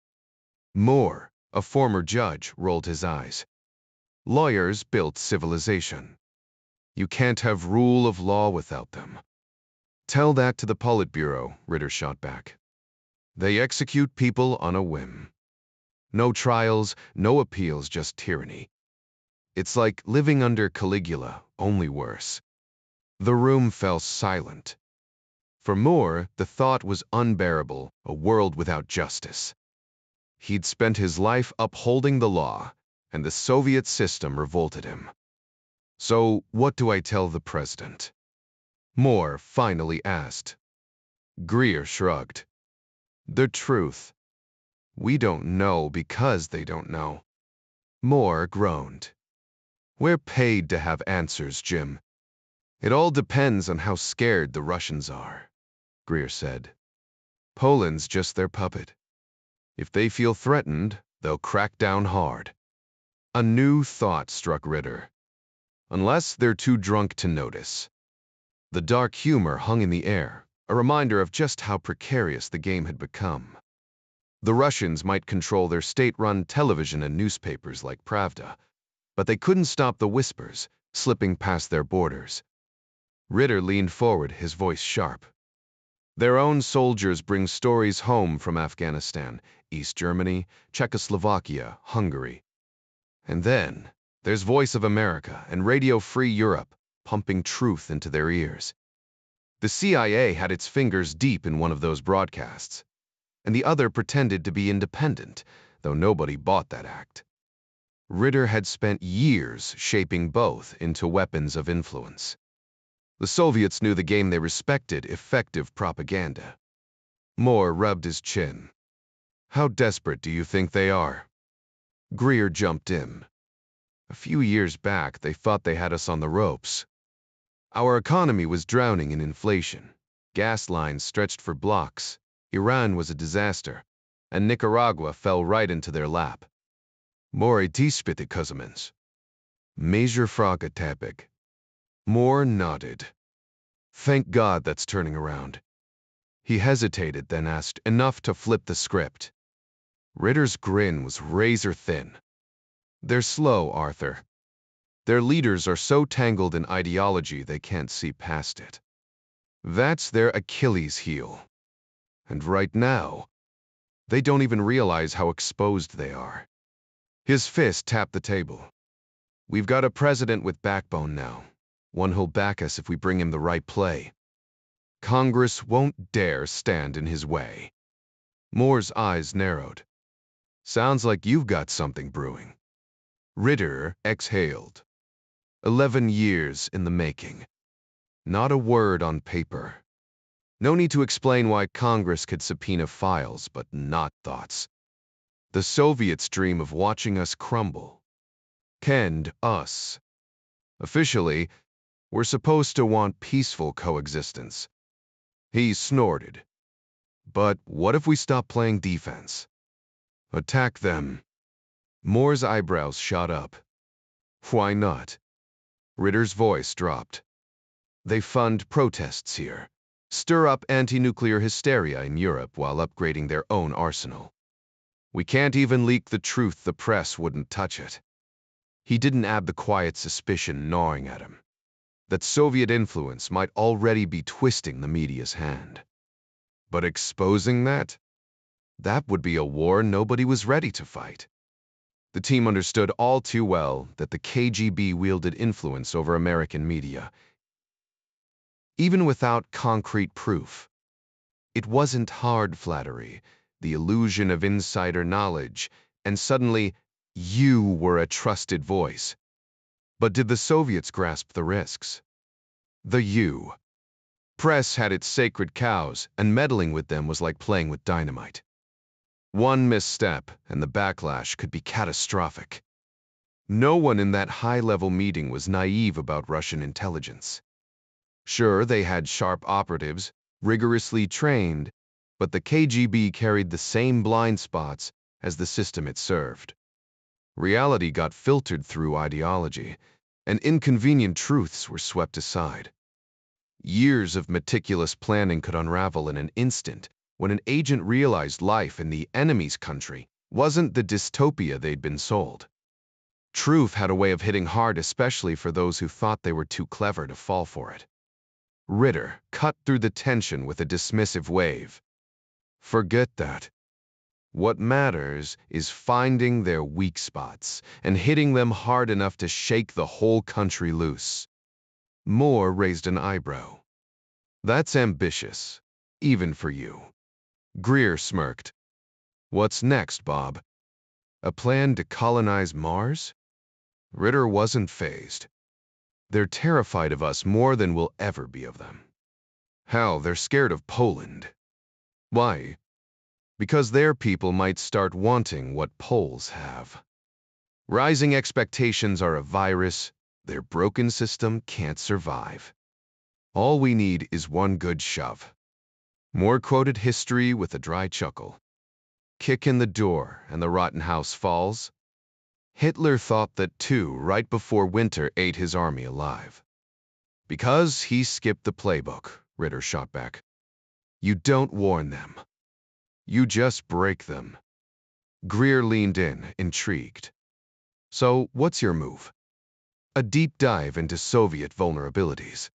S1: Moore, a former judge, rolled his eyes. Lawyers built civilization. You can't have rule of law without them. Tell that to the Politburo, Ritter shot back. They execute people on a whim. No trials, no appeals, just tyranny. It's like living under Caligula, only worse. The room fell silent. For Moore, the thought was unbearable, a world without justice. He'd spent his life upholding the law, and the Soviet system revolted him. So what do I tell the president? Moore finally asked. Greer shrugged. The truth. We don't know because they don't know. Moore groaned. We're paid to have answers, Jim. It all depends on how scared the Russians are, Greer said. Poland's just their puppet. If they feel threatened, they'll crack down hard. A new thought struck Ritter. Unless they're too drunk to notice. The dark humor hung in the air, a reminder of just how precarious the game had become. The Russians might control their state-run television and newspapers like Pravda, but they couldn't stop the whispers, slipping past their borders. Ritter leaned forward, his voice sharp. Their own soldiers bring stories home from Afghanistan, East Germany, Czechoslovakia, Hungary. And then, there's Voice of America and Radio Free Europe, pumping truth into their ears. The CIA had its fingers deep in one of those broadcasts, and the other pretended to be independent, though nobody bought that act. Ritter had spent years shaping both into weapons of influence. The Soviets knew the game. They respected effective propaganda. Moore rubbed his chin. How desperate do you think they are? Greer jumped in. A few years back, they thought they had us on the ropes. Our economy was drowning in inflation. Gas lines stretched for blocks. Iran was a disaster, and Nicaragua fell right into their lap. More dispite Kuzmans. Major Frage. Moore nodded. Thank God that's turning around. He hesitated, then asked, enough to flip the script. Ritter's grin was razor thin. They're slow, Arthur. Their leaders are so tangled in ideology they can't see past it. That's their Achilles heel. And right now, they don't even realize how exposed they are. His fist tapped the table. We've got a president with backbone now, one who'll back us if we bring him the right play. Congress won't dare stand in his way. Moore's eyes narrowed. Sounds like you've got something brewing. Ritter exhaled. 11 years in the making. Not a word on paper. No need to explain why Congress could subpoena files, but not thoughts. The Soviets dream of watching us crumble. Kenned us. Officially, we're supposed to want peaceful coexistence. He snorted. But what if we stop playing defense? Attack them. Moore's eyebrows shot up. Why not? Ritter's voice dropped. They fund protests here, stir up anti-nuclear hysteria in Europe while upgrading their own arsenal. We can't even leak the truth. The press wouldn't touch it. He didn't add the quiet suspicion gnawing at him, that Soviet influence might already be twisting the media's hand. But exposing that? That would be a war nobody was ready to fight. The team understood all too well that the KGB wielded influence over American media, even without concrete proof. It wasn't hard flattery, the illusion of insider knowledge, and suddenly, you were a trusted voice. But did the Soviets grasp the risks? The you. Press had its sacred cows, and meddling with them was like playing with dynamite. One misstep, and the backlash could be catastrophic. No one in that high-level meeting was naive about Russian intelligence. Sure, they had sharp operatives, rigorously trained, but the KGB carried the same blind spots as the system it served. Reality got filtered through ideology, and inconvenient truths were swept aside. Years of meticulous planning could unravel in an instant when an agent realized life in the enemy's country wasn't the dystopia they'd been sold. Truth had a way of hitting hard, especially for those who thought they were too clever to fall for it. Ritter cut through the tension with a dismissive wave. Forget that. What matters is finding their weak spots and hitting them hard enough to shake the whole country loose. Moore raised an eyebrow. That's ambitious, even for you. Greer smirked. What's next, Bob? A plan to colonize Mars? Ritter wasn't fazed. They're terrified of us more than we'll ever be of them. Hell, they're scared of Poland. Why? Because their people might start wanting what Poles have. Rising expectations are a virus their broken system can't survive. All we need is one good shove. Moore quoted history with a dry chuckle. Kick in the door and the rotten house falls. Hitler thought that too right before winter ate his army alive. Because he skipped the playbook, Ritter shot back. You don't warn them. You just break them. Greer leaned in, intrigued. So, what's your move? A deep dive into Soviet vulnerabilities.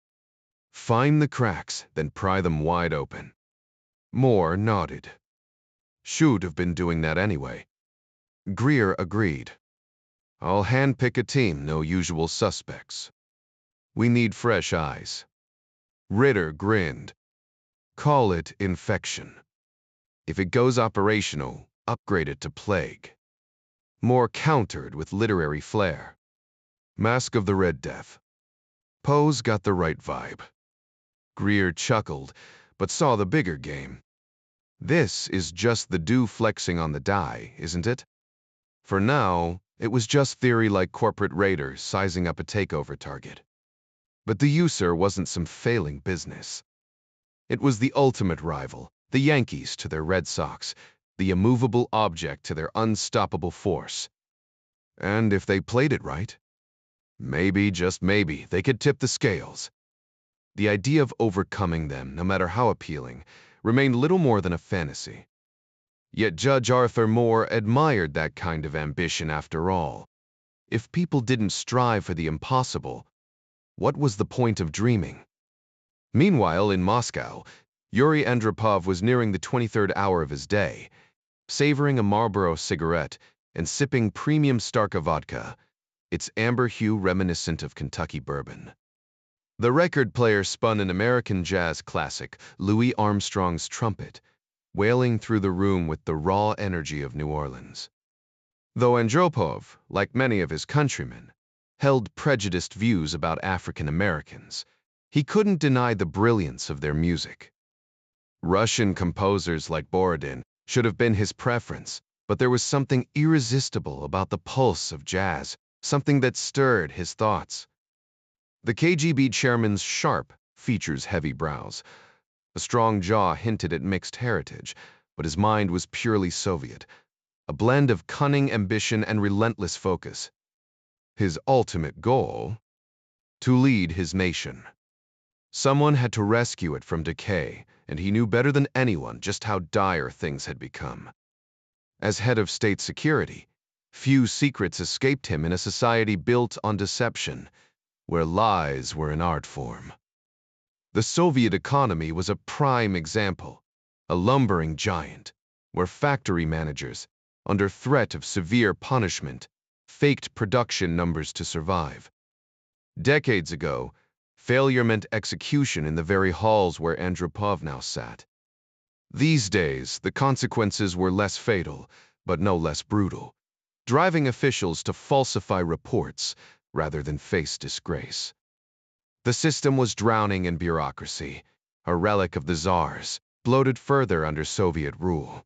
S1: Find the cracks, then pry them wide open. Moore nodded. Should have been doing that anyway. Greer agreed. I'll handpick a team, no usual suspects. We need fresh eyes. Ritter grinned. Call it infection. If it goes operational, upgrade it to plague. Moore countered with literary flair. Mask of the Red Death. Poe's got the right vibe. Greer chuckled, but saw the bigger game. This is just the dew flexing on the die, isn't it? For now, it was just theory like corporate raiders sizing up a takeover target. But the user wasn't some failing business. It was the ultimate rival, the Yankees to their Red Sox, the immovable object to their unstoppable force. And if they played it right, maybe, just maybe, they could tip the scales. The idea of overcoming them, no matter how appealing, remained little more than a fantasy. Yet Judge Arthur Moore admired that kind of ambition after all. If people didn't strive for the impossible, what was the point of dreaming? Meanwhile, in Moscow, Yuri Andropov was nearing the 23rd hour of his day, savoring a Marlboro cigarette and sipping premium Starka vodka, its amber hue reminiscent of Kentucky bourbon. The record player spun an American jazz classic, Louis Armstrong's Trumpet, wailing through the room with the raw energy of New Orleans. Though Andropov, like many of his countrymen, held prejudiced views about African Americans, he couldn't deny the brilliance of their music. Russian composers like Borodin should have been his preference, but there was something irresistible about the pulse of jazz, something that stirred his thoughts. The KGB chairman's sharp features heavy brows. A strong jaw hinted at mixed heritage, but his mind was purely Soviet, a blend of cunning ambition and relentless focus. His ultimate goal? To lead his nation. Someone had to rescue it from decay, and he knew better than anyone just how dire things had become. As head of state security, few secrets escaped him in a society built on deception, where lies were an art form. The Soviet economy was a prime example, a lumbering giant, where factory managers, under threat of severe punishment, faked production numbers to survive. Decades ago, failure meant execution in the very halls where Andropov now sat. These days, the consequences were less fatal, but no less brutal. driving officials to falsify reports rather than face disgrace. The system was drowning in bureaucracy, a relic of the czars, bloated further under Soviet rule.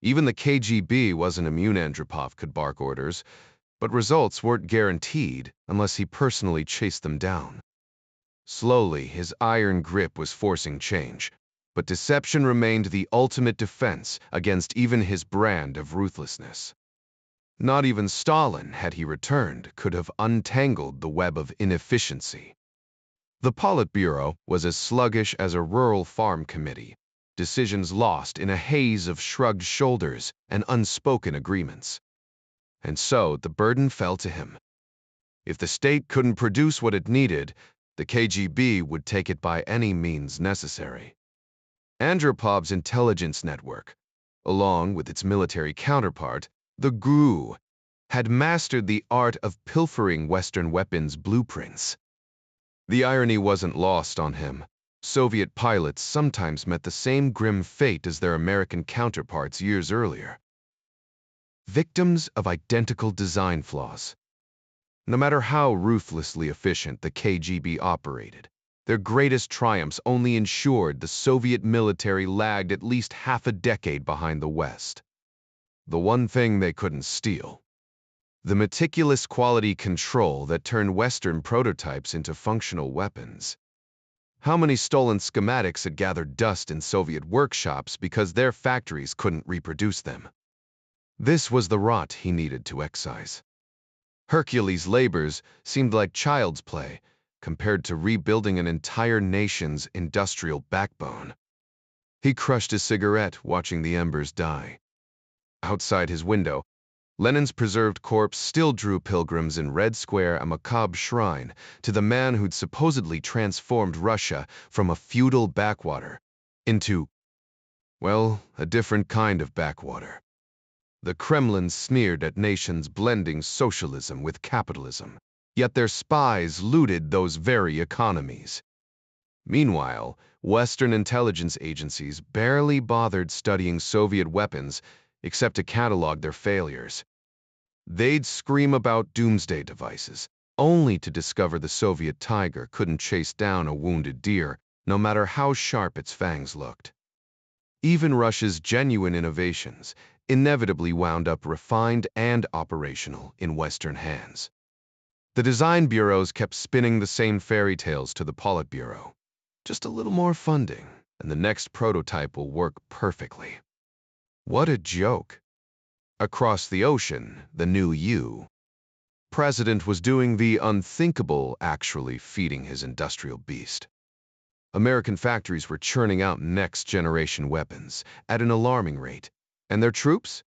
S1: Even the KGB wasn't immune. Andropov could bark orders, but results weren't guaranteed unless he personally chased them down. Slowly, his iron grip was forcing change, but deception remained the ultimate defense against even his brand of ruthlessness. Not even Stalin, had he returned, could have untangled the web of inefficiency. The Politburo was as sluggish as a rural farm committee, decisions lost in a haze of shrugged shoulders and unspoken agreements. And so the burden fell to him. If the state couldn't produce what it needed, the KGB would take it by any means necessary. Andropov's intelligence network, along with its military counterpart, the GRU, had mastered the art of pilfering Western weapons blueprints. The irony wasn't lost on him. Soviet pilots sometimes met the same grim fate as their American counterparts years earlier. Victims of identical design flaws. No matter how ruthlessly efficient the KGB operated, their greatest triumphs only ensured the Soviet military lagged at least half a decade behind the West. The one thing they couldn't steal. The meticulous quality control that turned Western prototypes into functional weapons. How many stolen schematics had gathered dust in Soviet workshops because their factories couldn't reproduce them? This was the rot he needed to excise. Hercules' labors seemed like child's play compared to rebuilding an entire nation's industrial backbone. He crushed a cigarette, watching the embers die. Outside his window, Lenin's preserved corpse still drew pilgrims in Red Square, a macabre shrine to the man who'd supposedly transformed Russia from a feudal backwater into, well, a different kind of backwater. The Kremlin sneered at nations blending socialism with capitalism, yet their spies looted those very economies. Meanwhile, Western intelligence agencies barely bothered studying Soviet weapons except to catalog their failures. They'd scream about doomsday devices, only to discover the Soviet tiger couldn't chase down a wounded deer, no matter how sharp its fangs looked. Even Russia's genuine innovations inevitably wound up refined and operational in Western hands. The design bureaus kept spinning the same fairy tales to the Politburo. Just a little more funding, and the next prototype will work perfectly. What a joke. Across the ocean, the new president was doing the unthinkable, actually feeding his industrial beast. American factories were churning out next-generation weapons at an alarming rate, and their troops?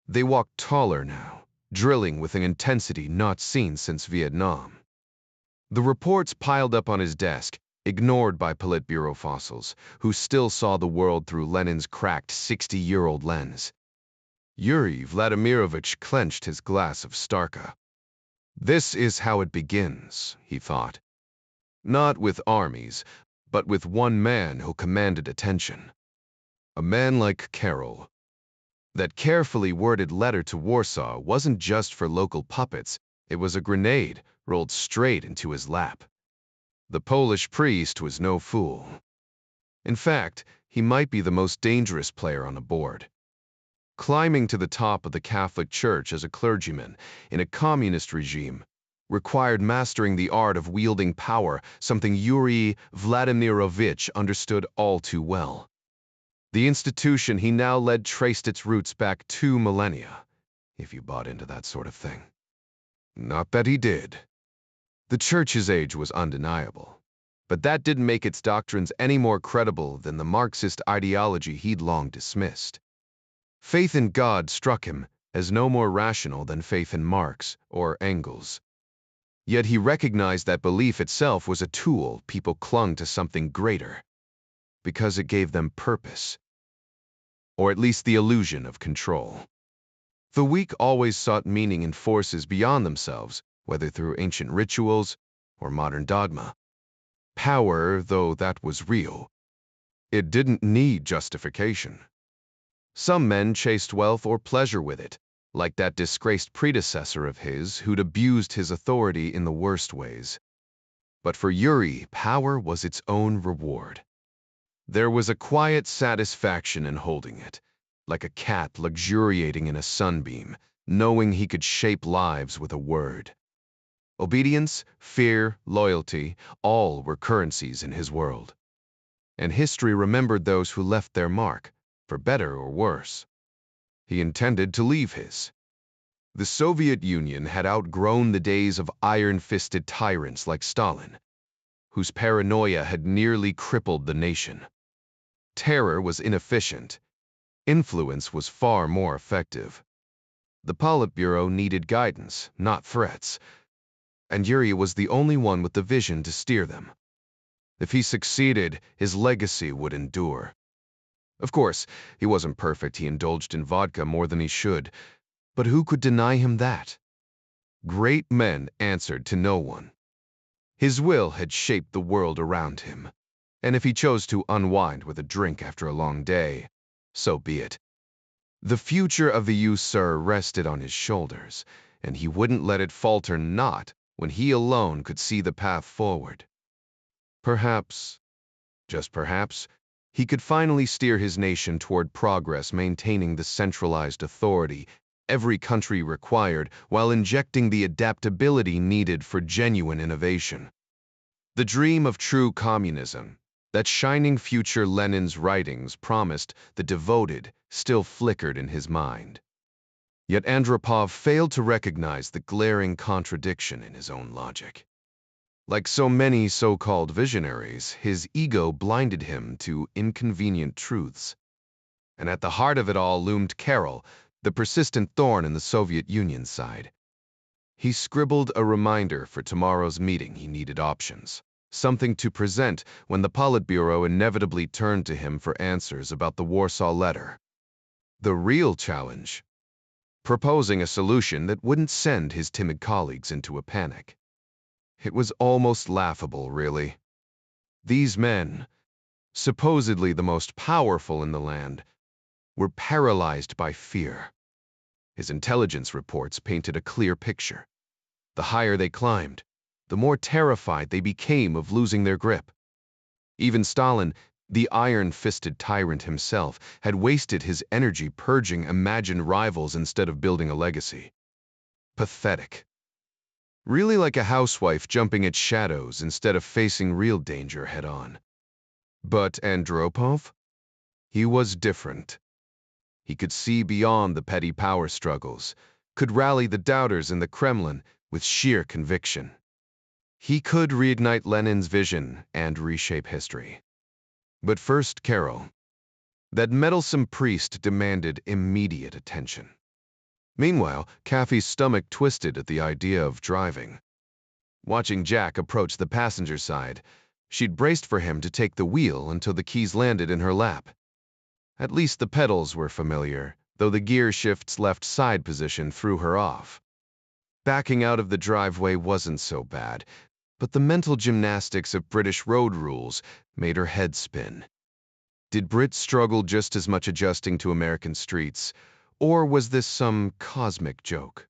S1: They walked taller now, drilling with an intensity not seen since Vietnam. The reports piled up on his desk, ignored by Politburo fossils, who still saw the world through Lenin's cracked 60-year-old lens. Yuri Vladimirovich clenched his glass of Starka. This is how it begins, he thought. Not with armies, but with one man who commanded attention. A man like Karol. That carefully worded letter to Warsaw wasn't just for local puppets, it was a grenade rolled straight into his lap. The Polish priest was no fool. In fact, he might be the most dangerous player on the board. Climbing to the top of the Catholic Church as a clergyman in a communist regime required mastering the art of wielding power, something Yuri Vladimirovich understood all too well. The institution he now led traced its roots back 2 millennia, if you bought into that sort of thing. Not that he did. The Church's age was undeniable, but that didn't make its doctrines any more credible than the Marxist ideology he'd long dismissed. Faith in God struck him as no more rational than faith in Marx or Engels. Yet he recognized that belief itself was a tool people clung to something greater, because it gave them purpose, or at least the illusion of control. The weak always sought meaning in forces beyond themselves, whether through ancient rituals or modern dogma. Power, though that was real, it didn't need justification. Some men chased wealth or pleasure with it, like that disgraced predecessor of his who'd abused his authority in the worst ways. But for Yuri, power was its own reward. There was a quiet satisfaction in holding it, like a cat luxuriating in a sunbeam, knowing he could shape lives with a word. Obedience, fear, loyalty, all were currencies in his world. And history remembered those who left their mark, for better or worse. He intended to leave his. The Soviet Union had outgrown the days of iron-fisted tyrants like Stalin, whose paranoia had nearly crippled the nation. Terror was inefficient. Influence was far more effective. The Politburo needed guidance, not threats, and Yuri was the only one with the vision to steer them. If he succeeded, his legacy would endure. Of course, he wasn't perfect. He indulged in vodka more than he should, but who could deny him that? Great men answered to no one. His will had shaped the world around him, and if he chose to unwind with a drink after a long day, so be it. The future of the USSR rested on his shoulders, and he wouldn't let it falter not when he alone could see the path forward. Perhaps, just perhaps, he could finally steer his nation toward progress, maintaining the centralized authority every country required while injecting the adaptability needed for genuine innovation. The dream of true communism, that shining future Lenin's writings promised the devoted, still flickered in his mind. Yet Andropov failed to recognize the glaring contradiction in his own logic. Like so many so-called visionaries, his ego blinded him to inconvenient truths. And at the heart of it all loomed Karol, the persistent thorn in the Soviet Union's side. He scribbled a reminder for tomorrow's meeting. He needed options, something to present when the Politburo inevitably turned to him for answers about the Warsaw Letter. The real challenge: proposing a solution that wouldn't send his timid colleagues into a panic. It was almost laughable, really. These men, supposedly the most powerful in the land, were paralyzed by fear. His intelligence reports painted a clear picture. The higher they climbed, the more terrified they became of losing their grip. Even Stalin, the iron-fisted tyrant himself, had wasted his energy purging imagined rivals instead of building a legacy. Pathetic. Really like a housewife jumping at shadows instead of facing real danger head-on. But Andropov? He was different. He could see beyond the petty power struggles, could rally the doubters in the Kremlin with sheer conviction. He could reignite Lenin's vision and reshape history. But first, Karol. That meddlesome priest demanded immediate attention. Meanwhile, Kathy's stomach twisted at the idea of driving. Watching Jack approach the passenger side, she'd braced for him to take the wheel until the keys landed in her lap. At least the pedals were familiar, though the gear shift's left side position threw her off. Backing out of the driveway wasn't so bad, but the mental gymnastics of British road rules made her head spin. Did Brits struggle just as much adjusting to American streets, or was this some cosmic joke?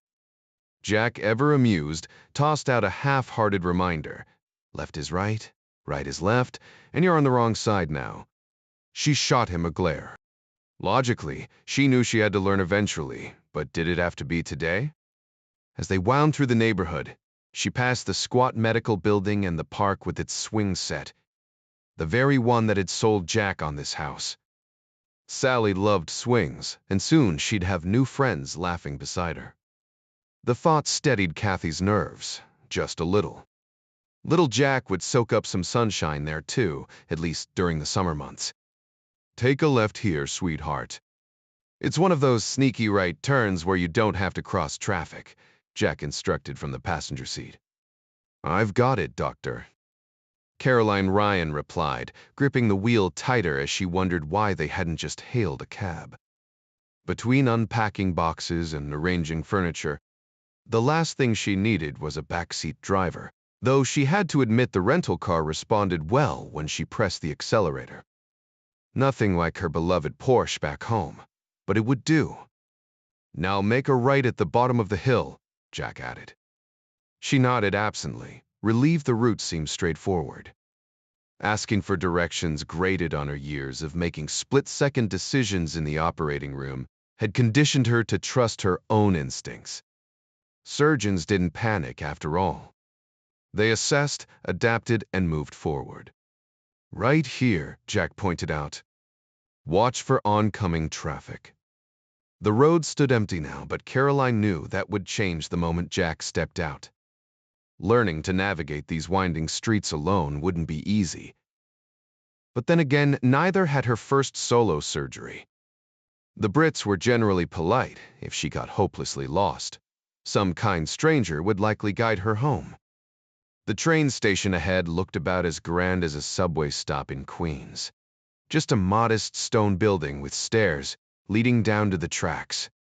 S1: Jack, ever amused, tossed out a half-hearted reminder. Left is right is left, and you're on the wrong side now. She shot him a glare. Logically, she knew she had to learn eventually, but did it have to be today? As they wound through the neighborhood, she passed the squat medical building and the park with its swing set, the very one that had sold Jack on this house. Sally loved swings, and soon she'd have new friends laughing beside her. The thought steadied Kathy's nerves, just a little. Little Jack would soak up some sunshine there too, at least during the summer months. Take a left here, sweetheart. It's one of those sneaky right turns where you don't have to cross traffic, Jack instructed from the passenger seat. I've got it, Doctor. Caroline Ryan replied, gripping the wheel tighter as she wondered why they hadn't just hailed a cab. Between unpacking boxes and arranging furniture, the last thing she needed was a backseat driver, though she had to admit the rental car responded well when she pressed the accelerator. Nothing like her beloved Porsche back home, but it would do. Now make a right at the bottom of the hill, Jack added. She nodded absently, relieved the route seemed straightforward. Asking for directions grated on her years of making split-second decisions in the operating room had conditioned her to trust her own instincts. Surgeons didn't panic after all. They assessed, adapted, and moved forward. Right here, Jack pointed out. Watch for oncoming traffic. The road stood empty now, but Caroline knew that would change the moment Jack stepped out. Learning to navigate these winding streets alone wouldn't be easy. But then again, neither had her first solo surgery. The Brits were generally polite if she got hopelessly lost. Some kind stranger would likely guide her home. The train station ahead looked about as grand as a subway stop in Queens. Just a modest stone building with stairs leading down to the tracks.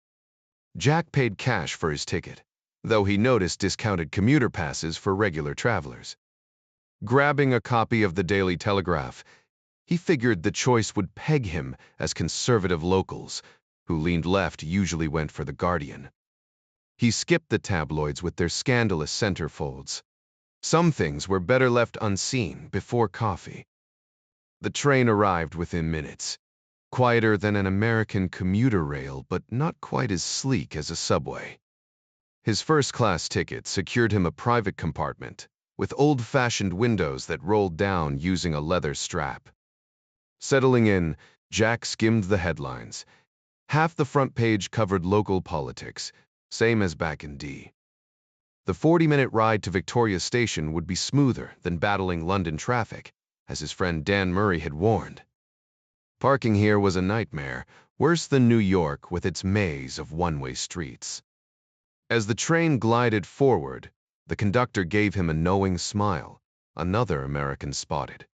S1: Jack paid cash for his ticket, though he noticed discounted commuter passes for regular travelers. Grabbing a copy of the Daily Telegraph, he figured the choice would peg him as conservative locals, who leaned left usually went for The Guardian. He skipped the tabloids with their scandalous centerfolds. Some things were better left unseen before coffee. The train arrived within minutes, quieter than an American commuter rail, but not quite as sleek as a subway. His first-class ticket secured him a private compartment, with old-fashioned windows that rolled down using a leather strap. Settling in, Jack skimmed the headlines. Half the front page covered local politics, same as back in D. The 40-minute ride to Victoria Station would be smoother than battling London traffic, as his friend Dan Murray had warned. Parking here was a nightmare, worse than New York with its maze of one-way streets. As the train glided forward, the conductor gave him a knowing smile, another American spotted.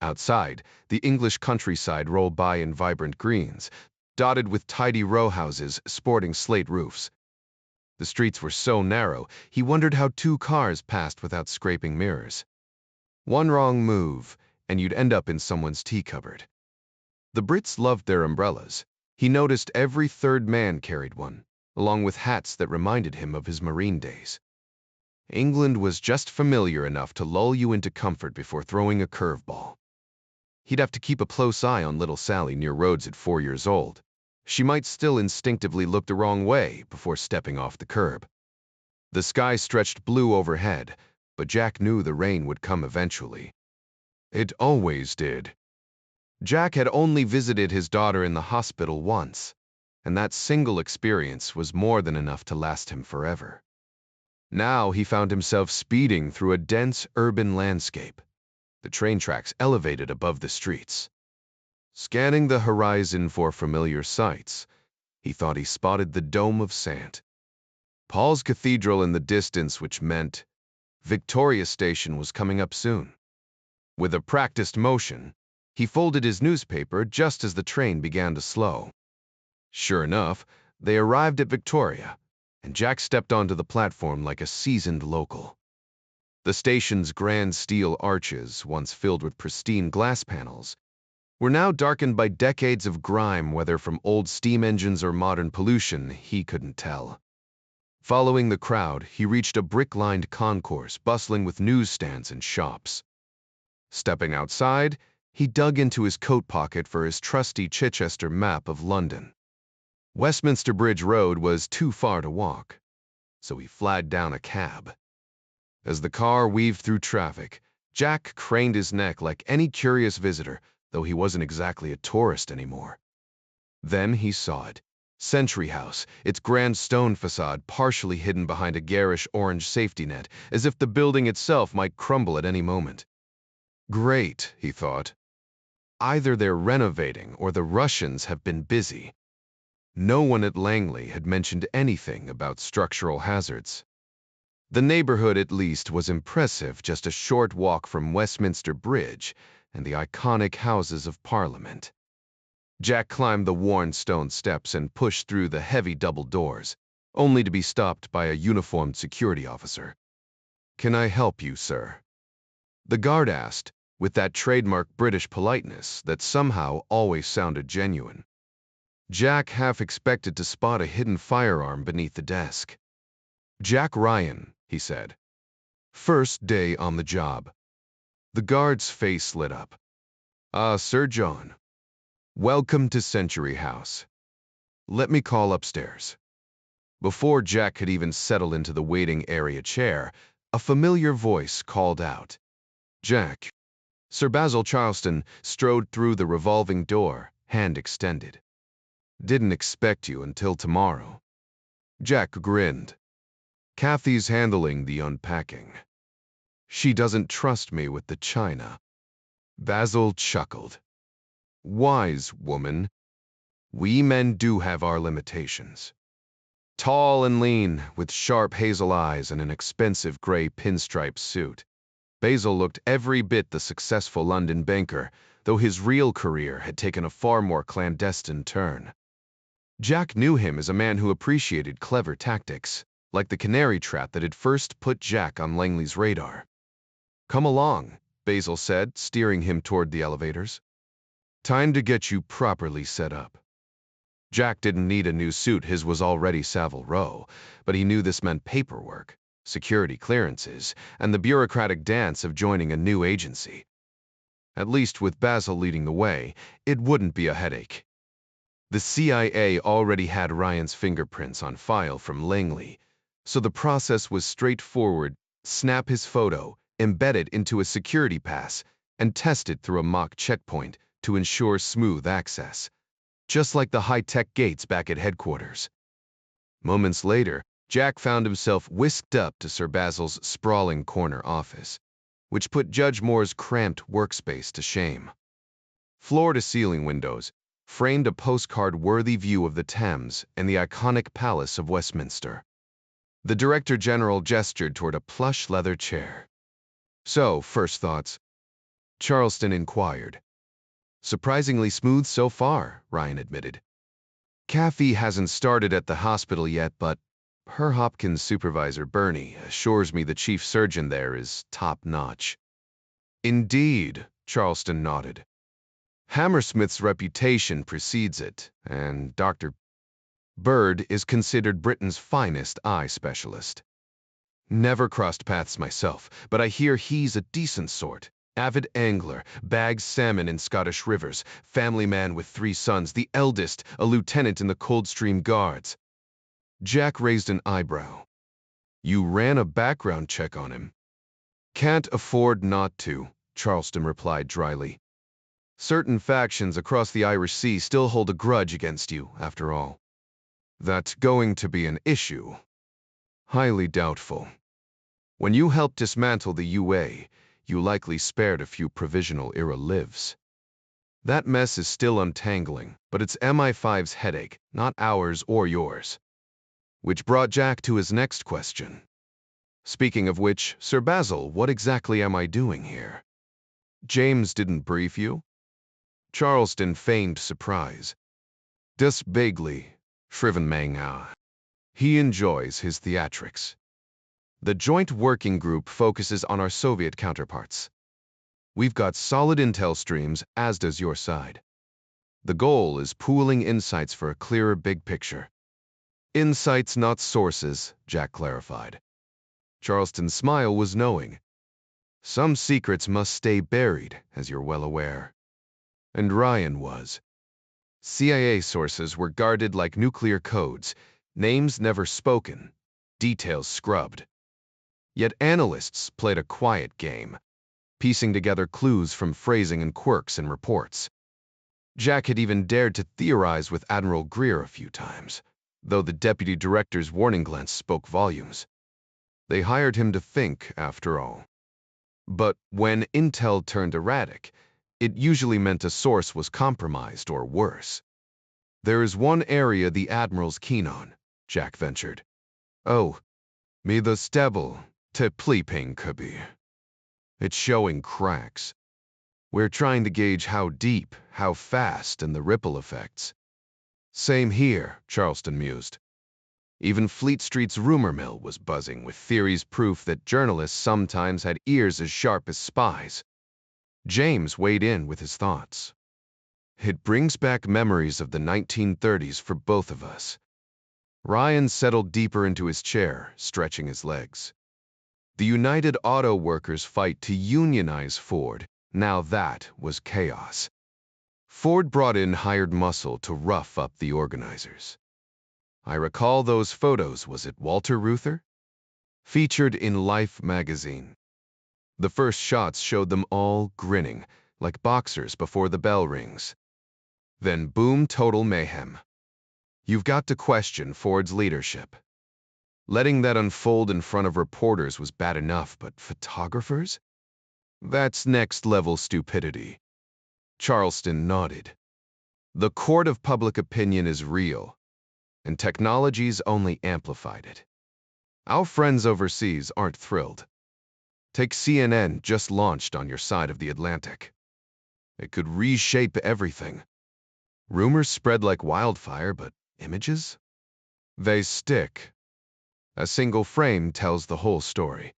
S1: Outside, the English countryside rolled by in vibrant greens, dotted with tidy row houses sporting slate roofs. The streets were so narrow, he wondered how two cars passed without scraping mirrors. One wrong move, and you'd end up in someone's tea cupboard. The Brits loved their umbrellas. He noticed every third man carried one, along with hats that reminded him of his Marine days. England was just familiar enough to lull you into comfort before throwing a curveball. He'd have to keep a close eye on little Sally near Rhodes at 4 years old. She might still instinctively look the wrong way before stepping off the curb. The sky stretched blue overhead, but Jack knew the rain would come eventually. It always did. Jack had only visited his daughter in the hospital once, and that single experience was more than enough to last him forever. Now he found himself speeding through a dense urban landscape. The train tracks elevated above the streets. Scanning the horizon for familiar sights, he thought he spotted the Dome of Sant. Paul's Cathedral in the distance, which meant Victoria Station was coming up soon. With a practiced motion, he folded his newspaper just as the train began to slow. Sure enough, they arrived at Victoria, and Jack stepped onto the platform like a seasoned local. The station's grand steel arches, once filled with pristine glass panels, were now darkened by decades of grime, whether from old steam engines or modern pollution, he couldn't tell. Following the crowd, he reached a brick-lined concourse bustling with newsstands and shops. Stepping outside, he dug into his coat pocket for his trusty Chichester map of London. Westminster Bridge Road was too far to walk, so he flagged down a cab. As the car weaved through traffic, Jack craned his neck like any curious visitor, though he wasn't exactly a tourist anymore. Then he saw it. Century House, its grand stone facade partially hidden behind a garish orange safety net, as if the building itself might crumble at any moment. Great, he thought. Either they're renovating or the Russians have been busy. No one at Langley had mentioned anything about structural hazards. The neighborhood, at least, was impressive, just a short walk from Westminster Bridge and the iconic Houses of Parliament. Jack climbed the worn stone steps and pushed through the heavy double doors, only to be stopped by a uniformed security officer. "Can I help you, sir?" The guard asked, with that trademark British politeness that somehow always sounded genuine. Jack half expected to spot a hidden firearm beneath the desk. "Jack Ryan," he said. "First day on the job." The guard's face lit up. "Ah, Sir John. Welcome to Century House. Let me call upstairs." Before Jack could even settle into the waiting area chair, a familiar voice called out, "Jack." Sir Basil Charleston strode through the revolving door, hand extended. "Didn't expect you until tomorrow." Jack grinned. "Kathy's handling the unpacking. She doesn't trust me with the china." Basil chuckled. "Wise woman. We men do have our limitations." Tall and lean, with sharp hazel eyes and an expensive gray pinstripe suit, Basil looked every bit the successful London banker, though his real career had taken a far more clandestine turn. Jack knew him as a man who appreciated clever tactics, like the canary trap that had first put Jack on Langley's radar. "Come along," Basil said, steering him toward the elevators. "Time to get you properly set up." Jack didn't need a new suit, his was already Savile Row, but he knew this meant paperwork, security clearances, and the bureaucratic dance of joining a new agency. At least with Basil leading the way, it wouldn't be a headache. The CIA already had Ryan's fingerprints on file from Langley, so the process was straightforward: snap his photo, embed it into a security pass, and test it through a mock checkpoint to ensure smooth access, just like the high-tech gates back at headquarters. Moments later, Jack found himself whisked up to Sir Basil's sprawling corner office, which put Judge Moore's cramped workspace to shame. Floor-to-ceiling windows framed a postcard-worthy view of the Thames and the iconic Palace of Westminster. The Director General gestured toward a plush leather chair. "So, first thoughts?" Charleston inquired. "Surprisingly smooth so far," Ryan admitted. "Kathy hasn't started at the hospital yet, but her Hopkins supervisor, Bernie, assures me the chief surgeon there is top-notch." "Indeed," Charleston nodded. "Hammersmith's reputation precedes it, and Dr. Bird is considered Britain's finest eye specialist. Never crossed paths myself, but I hear he's a decent sort. Avid angler, bags salmon in Scottish rivers, family man with 3 sons, the eldest a lieutenant in the Coldstream Guards." Jack raised an eyebrow. "You ran a background check on him?" "Can't afford not to," Charleston replied dryly. "Certain factions across the Irish Sea still hold a grudge against you, after all." "That's going to be an issue." "Highly doubtful. When you helped dismantle the UA, you likely spared a few provisional-era lives. That mess is still untangling, but it's MI5's headache, not ours or yours." Which brought Jack to his next question. "Speaking of which, Sir Basil, what exactly am I doing here? James didn't brief you?" Charleston feigned surprise. "Just vaguely, shriven manga. He enjoys his theatrics. The Joint Working Group focuses on our Soviet counterparts. We've got solid intel streams, as does your side. The goal is pooling insights for a clearer big picture." "Insights, not sources," Jack clarified. Charleston's smile was knowing. "Some secrets must stay buried, as you're well aware." And Ryan was. CIA sources were guarded like nuclear codes, names never spoken, details scrubbed. Yet analysts played a quiet game, piecing together clues from phrasing and quirks in reports. Jack had even dared to theorize with Admiral Greer a few times, though the deputy director's warning glance spoke volumes. They hired him to think, after all. But when intel turned erratic, it usually meant a source was compromised or worse. "There is one area the Admiral's keen on," Jack ventured. "Oh, me the stable, te pleeping could be. It's showing cracks. We're trying to gauge how deep, how fast, and the ripple effects." "Same here," Charleston mused. Even Fleet Street's rumor mill was buzzing with theories proof that journalists sometimes had ears as sharp as spies. James weighed in with his thoughts. It brings back memories of the 1930s for both of us. Ryan settled deeper into his chair, stretching his legs. The United Auto Workers fight to unionize Ford. Now that was chaos. Ford brought in hired muscle to rough up the organizers. I recall those photos, was it Walter Reuther? Featured in Life magazine. The first shots showed them all grinning, like boxers before the bell rings. Then boom, total mayhem. You've got to question Ford's leadership. Letting that unfold in front of reporters was bad enough, but photographers? That's next-level stupidity. Charleston nodded. The court of public opinion is real, and technology's only amplified it. Our friends overseas aren't thrilled. Take CNN, just launched on your side of the Atlantic. It could reshape everything. Rumors spread like wildfire, but images? They stick. A single frame tells the whole story.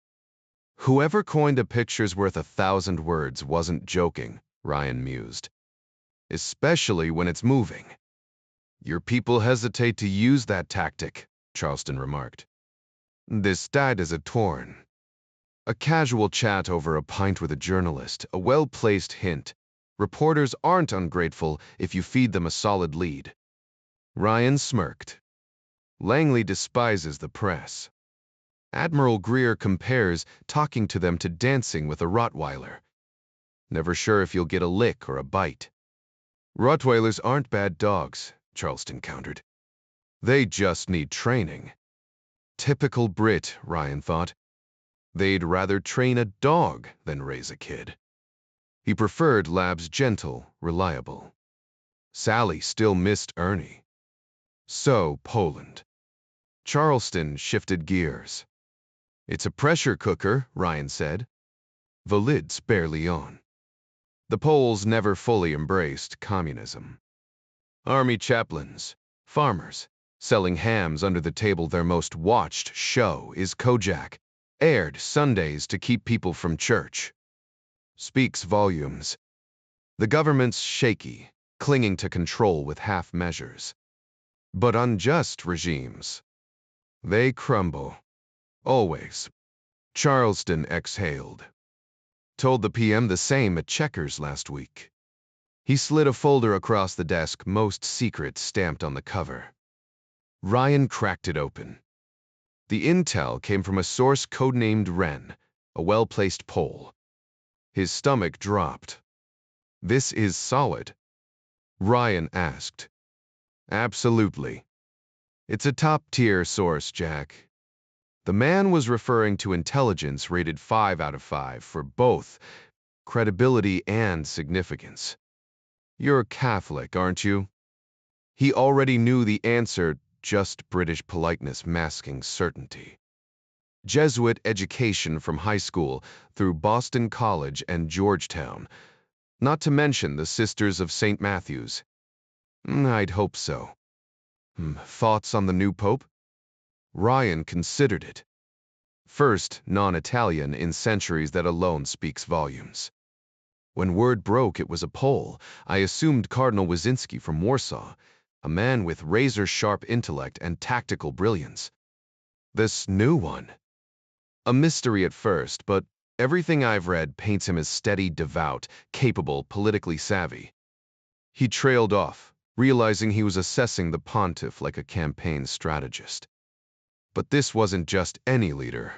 S1: Whoever coined a picture's worth 1,000 words wasn't joking, Ryan mused. Especially when it's moving. Your people hesitate to use that tactic, Charleston remarked. This dad is a torn. A casual chat over a pint with a journalist, a well-placed hint. Reporters aren't ungrateful if you feed them a solid lead. Ryan smirked. Langley despises the press. Admiral Greer compares talking to them to dancing with a Rottweiler. Never sure if you'll get a lick or a bite. Rottweilers aren't bad dogs, Charleston countered. They just need training. Typical Brit, Ryan thought. They'd rather train a dog than raise a kid. He preferred Lab's gentle, reliable. Sally still missed Ernie. So, Poland. Charleston shifted gears. It's a pressure cooker, Ryan said. The lid's barely on. The Poles never fully embraced communism. Army chaplains, farmers, selling hams under the table. Their most watched show is Kojak, aired Sundays to keep people from church. Speaks volumes. The government's shaky, clinging to control with half measures. But unjust regimes, they crumble. Always. Charleston exhaled. Told the PM the same at Checkers last week. He slid a folder across the desk, most secret, stamped on the cover. Ryan cracked it open. The intel came from a source codenamed Wren, a well-placed Pole. His stomach dropped. This is solid? Ryan asked. Absolutely. It's a top-tier source, Jack. The man was referring to intelligence rated 5 out of 5 for both credibility and significance. You're Catholic, aren't you? He already knew the answer, just British politeness masking certainty. Jesuit education from high school through Boston College and Georgetown, not to mention the Sisters of St. Matthew's. I'd hope so. Thoughts on the new pope? Ryan considered it. First non-Italian in centuries, that alone speaks volumes. When word broke it was a Pole, I assumed Cardinal Wyszynski from Warsaw, a man with razor-sharp intellect and tactical brilliance. This new one? A mystery at first, but everything I've read paints him as steady, devout, capable, politically savvy. He trailed off, realizing he was assessing the pontiff like a campaign strategist. But this wasn't just any leader.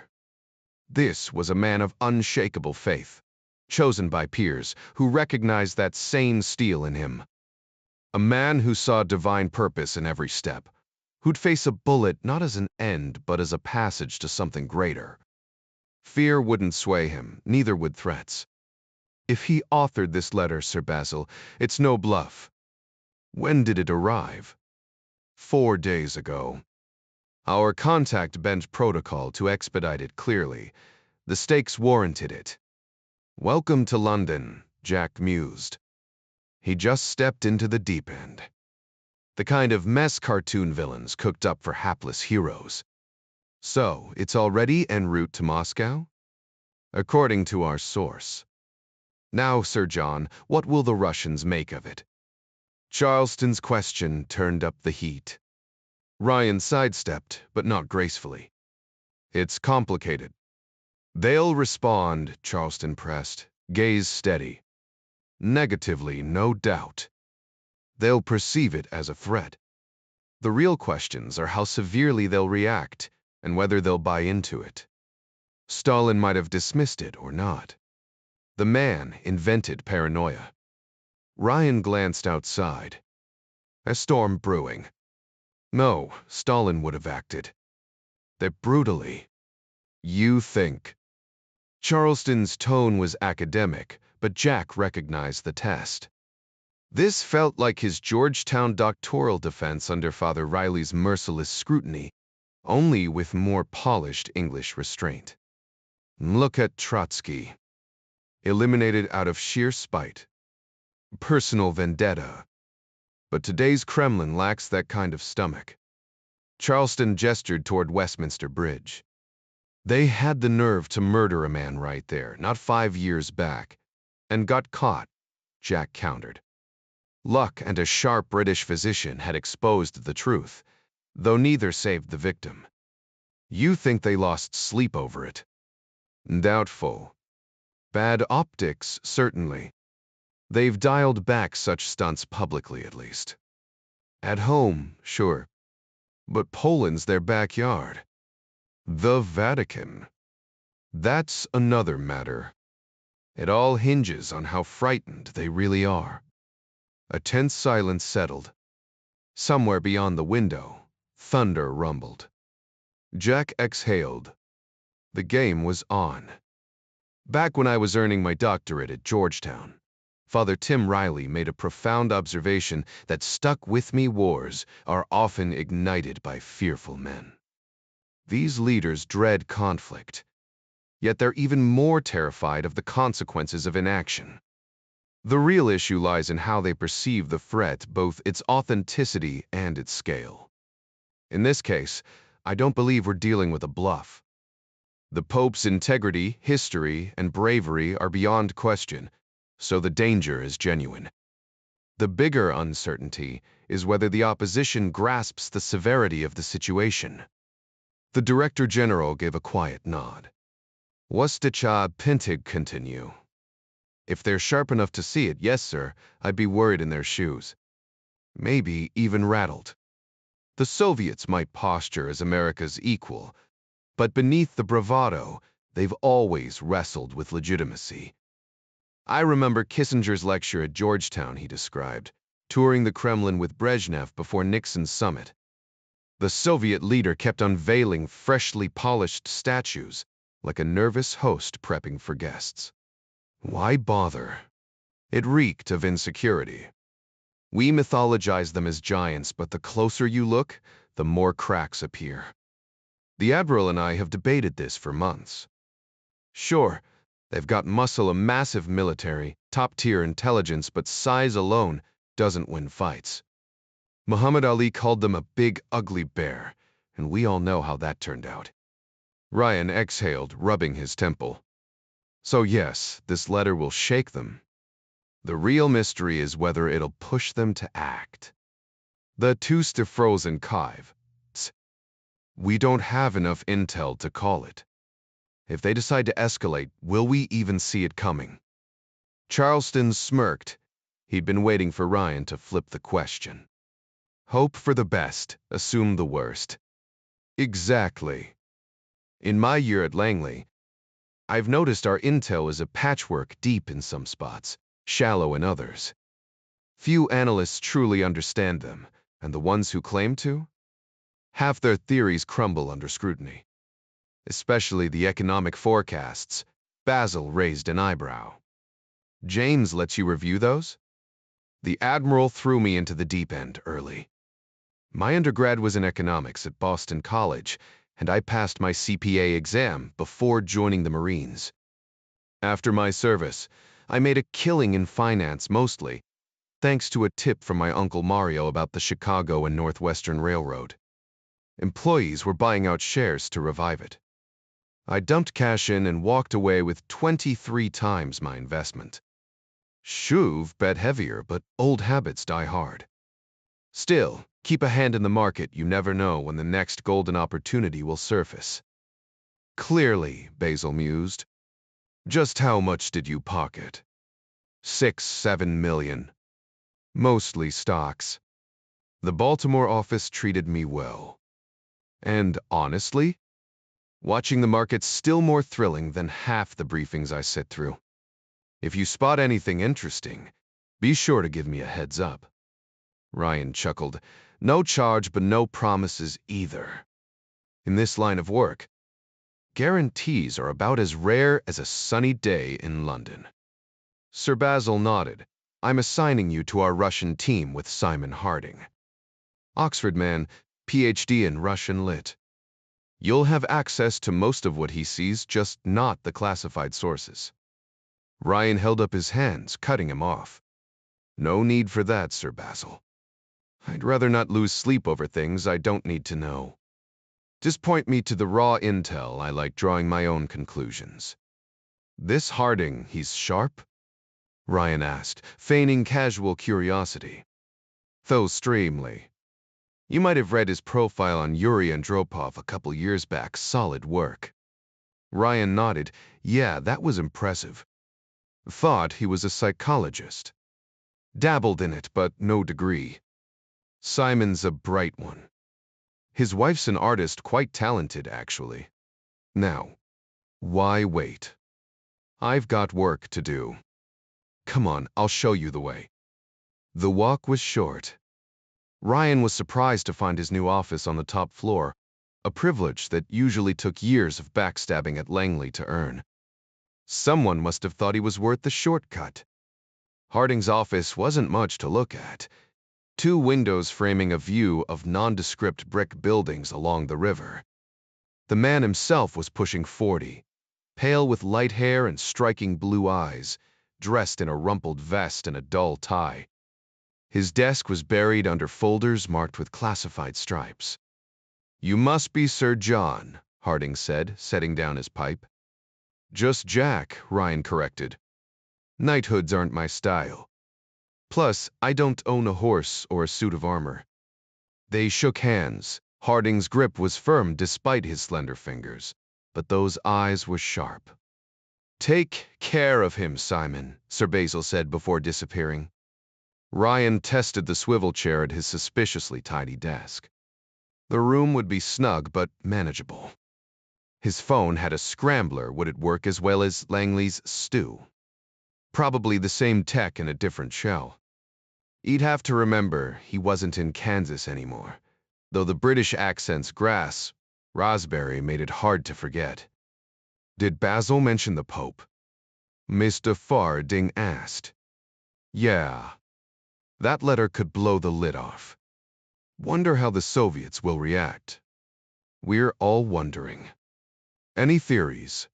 S1: This was a man of unshakable faith, chosen by peers who recognized that sane steel in him. A man who saw divine purpose in every step, who'd face a bullet not as an end but as a passage to something greater. Fear wouldn't sway him, neither would threats. If he authored this letter, Sir Basil, it's no bluff. When did it arrive? 4 days ago. Our contact bent protocol to expedite it clearly. The stakes warranted it. Welcome to London, Jack mused. He just stepped into the deep end. The kind of mess cartoon villains cooked up for hapless heroes. So, it's already en route to Moscow? According to our source. Now, Sir John, what will the Russians make of it? Charleston's question turned up the heat. Ryan sidestepped, but not gracefully. It's complicated. They'll respond, Charleston pressed, gaze steady. Negatively, no doubt. They'll perceive it as a threat. The real questions are how severely they'll react and whether they'll buy into it. Stalin might have dismissed it or not. The man invented paranoia. Ryan glanced outside. A storm brewing. No, Stalin would have acted. That brutally. You think. Charleston's tone was academic, but Jack recognized the test. This felt like his Georgetown doctoral defense under Father Riley's merciless scrutiny, only with more polished English restraint. Look at Trotsky. Eliminated out of sheer spite. Personal vendetta. But today's Kremlin lacks that kind of stomach. Charleston gestured toward Westminster Bridge. They had the nerve to murder a man right there, not 5 years back, and got caught, Jack countered. Luck and a sharp British physician had exposed the truth, though neither saved the victim. You think they lost sleep over it? Doubtful. Bad optics, certainly. They've dialed back such stunts publicly, at least. At home, sure. But Poland's their backyard. The Vatican. That's another matter. It all hinges on how frightened they really are. A tense silence settled. Somewhere beyond the window, thunder rumbled. Jack exhaled. The game was on. Back when I was earning my doctorate at Georgetown, Father Tim Riley made a profound observation that stuck with me. Wars are often ignited by fearful men. These leaders dread conflict, yet they're even more terrified of the consequences of inaction. The real issue lies in how they perceive the threat, both its authenticity and its scale. In this case, I don't believe we're dealing with a bluff. The Pope's integrity, history, and bravery are beyond question, so the danger is genuine. The bigger uncertainty is whether the opposition grasps the severity of the situation. The Director General gave a quiet nod. Wasticha Pintig continue. If they're sharp enough to see it, yes, sir, I'd be worried in their shoes. Maybe even rattled. The Soviets might posture as America's equal, but beneath the bravado, they've always wrestled with legitimacy. I remember Kissinger's lecture at Georgetown, he described, touring the Kremlin with Brezhnev before Nixon's summit. The Soviet leader kept unveiling freshly polished statues, like a nervous host prepping for guests. Why bother? It reeked of insecurity. We mythologize them as giants, but the closer you look, the more cracks appear. The Admiral and I have debated this for months. Sure, they've got muscle, a massive military, top-tier intelligence, but size alone doesn't win fights. Muhammad Ali called them a big, ugly bear, and we all know how that turned out. Ryan exhaled, rubbing his temple. So yes, this letter will shake them. The real mystery is whether it'll push them to act. The Tuste frozen Kive. We don't have enough intel to call it. If they decide to escalate, will we even see it coming? Charleston smirked. He'd been waiting for Ryan to flip the question. Hope for the best, assume the worst. Exactly. In my year at Langley, I've noticed our intel is a patchwork, deep in some spots, shallow in others. Few analysts truly understand them, and the ones who claim to? Half their theories crumble under scrutiny. Especially the economic forecasts. Basil raised an eyebrow. James lets you review those? The Admiral threw me into the deep end early. My undergrad was in economics at Boston College, and I passed my CPA exam before joining the Marines. After my service, I made a killing in finance mostly, thanks to a tip from my Uncle Mario about the Chicago and Northwestern Railroad. Employees were buying out shares to revive it. I dumped cash in and walked away with 23 times my investment. Shuv bet heavier, but old habits die hard. Still, keep a hand in the market. You never know when the next golden opportunity will surface. Clearly, Basil mused. Just how much did you pocket? 6-7 million. Mostly stocks. The Baltimore office treated me well. And honestly, watching the market's still more thrilling than half the briefings I sit through. If you spot anything interesting, be sure to give me a heads up. Ryan chuckled. No charge, but no promises either. In this line of work, guarantees are about as rare as a sunny day in London. Sir Basil nodded. I'm assigning you to our Russian team with Simon Harding. Oxford man, PhD in Russian Lit. You'll have access to most of what he sees, just not the classified sources. Ryan held up his hands, cutting him off. No need for that, Sir Basil. I'd rather not lose sleep over things I don't need to know. Just point me to the raw intel. I like drawing my own conclusions. This Harding, he's sharp? Ryan asked, feigning casual curiosity. Though extremely. You might have read his profile on Yuri Andropov a couple years back. Solid work. Ryan nodded. Yeah, that was impressive. Thought he was a psychologist. Dabbled in it, but no degree. Simon's a bright one. His wife's an artist, quite talented, actually. Now, why wait? I've got work to do. Come on, I'll show you the way. The walk was short. Ryan was surprised to find his new office on the top floor, a privilege that usually took years of backstabbing at Langley to earn. Someone must have thought he was worth the shortcut. Harding's office wasn't much to look at. 2 windows framing a view of nondescript brick buildings along the river. The man himself was pushing 40, pale with light hair and striking blue eyes, dressed in a rumpled vest and a dull tie. His desk was buried under folders marked with classified stripes. You must be Sir John, Harding said, setting down his pipe. Just Jack, Ryan corrected. Knighthoods aren't my style. Plus, I don't own a horse or a suit of armor. They shook hands. Harding's grip was firm despite his slender fingers, but those eyes were sharp. Take care of him, Simon, Sir Basil said before disappearing. Ryan tested the swivel chair at his suspiciously tidy desk. The room would be snug but manageable. His phone had a scrambler. Would it work as well as Langley's stew? Probably the same tech in a different shell. He'd have to remember he wasn't in Kansas anymore, though the British accent's grass, raspberry made it hard to forget. Did Basil mention the Pope? Mr. Harding asked. Yeah. That letter could blow the lid off. Wonder how the Soviets will react. We're all wondering. Any theories?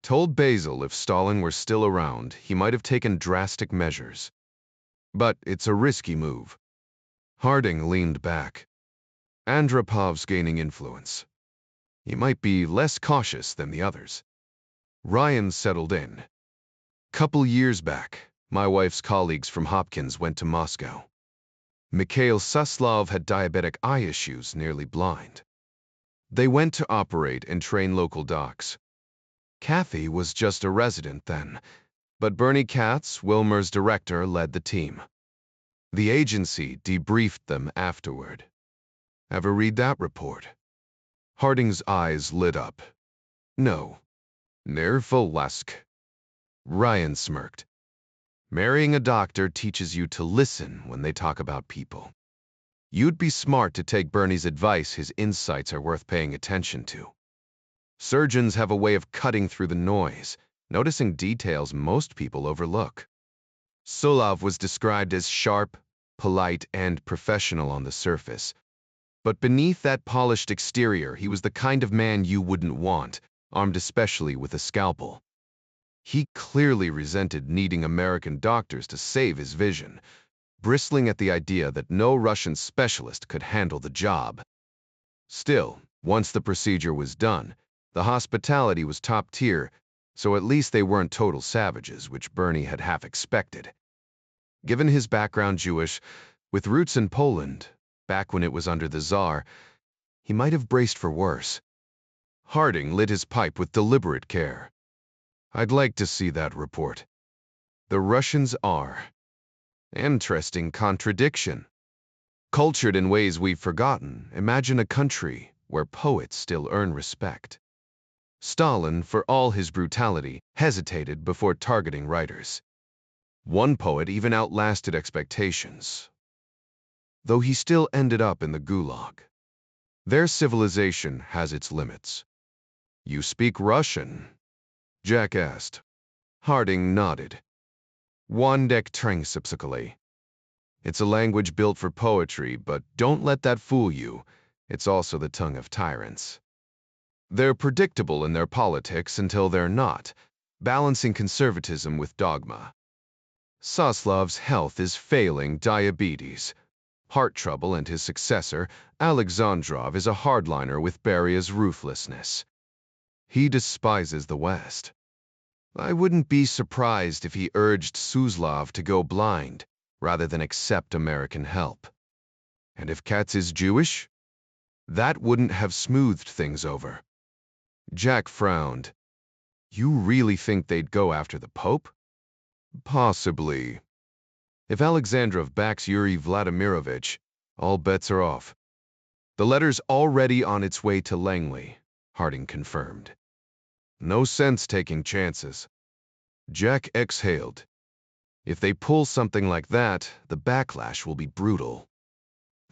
S1: Told Basil if Stalin were still around, he might have taken drastic measures. But it's a risky move. Harding leaned back. Andropov's gaining influence. He might be less cautious than the others. Ryan settled in. Couple years back, my wife's colleagues from Hopkins went to Moscow. Mikhail Suslov had diabetic eye issues, nearly blind. They went to operate and train local docs. Kathy was just a resident then, but Bernie Katz, Wilmer's director, led the team. The agency debriefed them afterward. Ever read that report? Harding's eyes lit up. No. Nervolask. Ryan smirked. Marrying a doctor teaches you to listen when they talk about people. You'd be smart to take Bernie's advice. His insights are worth paying attention to. Surgeons have a way of cutting through the noise, noticing details most people overlook. Solov was described as sharp, polite, and professional on the surface. But beneath that polished exterior, he was the kind of man you wouldn't want, armed especially with a scalpel. He clearly resented needing American doctors to save his vision, bristling at the idea that no Russian specialist could handle the job. Still, once the procedure was done, the hospitality was top tier, So at least they weren't total savages, which Bernie had half expected. Given his background Jewish, with roots in Poland, back when it was under the Tsar, he might have braced for worse. Harding lit his pipe with deliberate care. I'd like to see that report. The Russians are. Interesting contradiction. Cultured in ways we've forgotten, imagine a country where poets still earn respect. Stalin, for all his brutality, hesitated before targeting writers. One poet even outlasted expectations, though he still ended up in the gulag. Their civilization has its limits. You speak Russian? Jack asked. Harding nodded. Wandek Trengsipsikali. It's a language built for poetry, but don't let that fool you. It's also the tongue of tyrants. They're predictable in their politics until they're not, balancing conservatism with dogma. Soslav's health is failing diabetes. Heart trouble, and his successor, Alexandrov, is a hardliner with Beria's ruthlessness. He despises the West. I wouldn't be surprised if he urged Suslov to go blind rather than accept American help. And if Katz is Jewish? That wouldn't have smoothed things over. Jack frowned. You really think they'd go after the Pope? Possibly. If Alexandrov backs Yuri Vladimirovich, all bets are off. The letter's already on its way to Langley, Harding confirmed. No sense taking chances. Jack exhaled. If they pull something like that, the backlash will be brutal.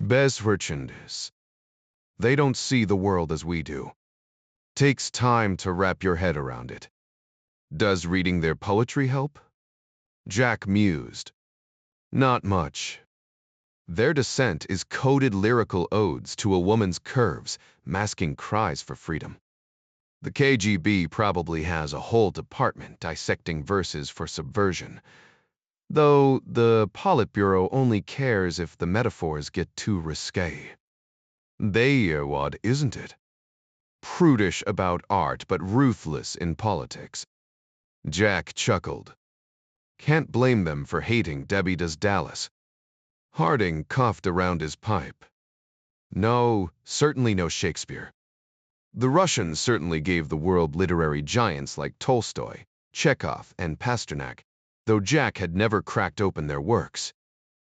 S1: Bezverchendes. They don't see the world as we do. Takes time to wrap your head around it. Does reading their poetry help? Jack mused. Not much. Their dissent is coded lyrical odes to a woman's curves, masking cries for freedom. The KGB probably has a whole department dissecting verses for subversion, though the Politburo only cares if the metaphors get too risque. What isn't it? Prudish about art, but ruthless in politics. Jack chuckled. Can't blame them for hating Debbie Does Dallas. Harding coughed around his pipe. No, certainly no Shakespeare. The Russians certainly gave the world literary giants like Tolstoy, Chekhov, and Pasternak, though Jack had never cracked open their works,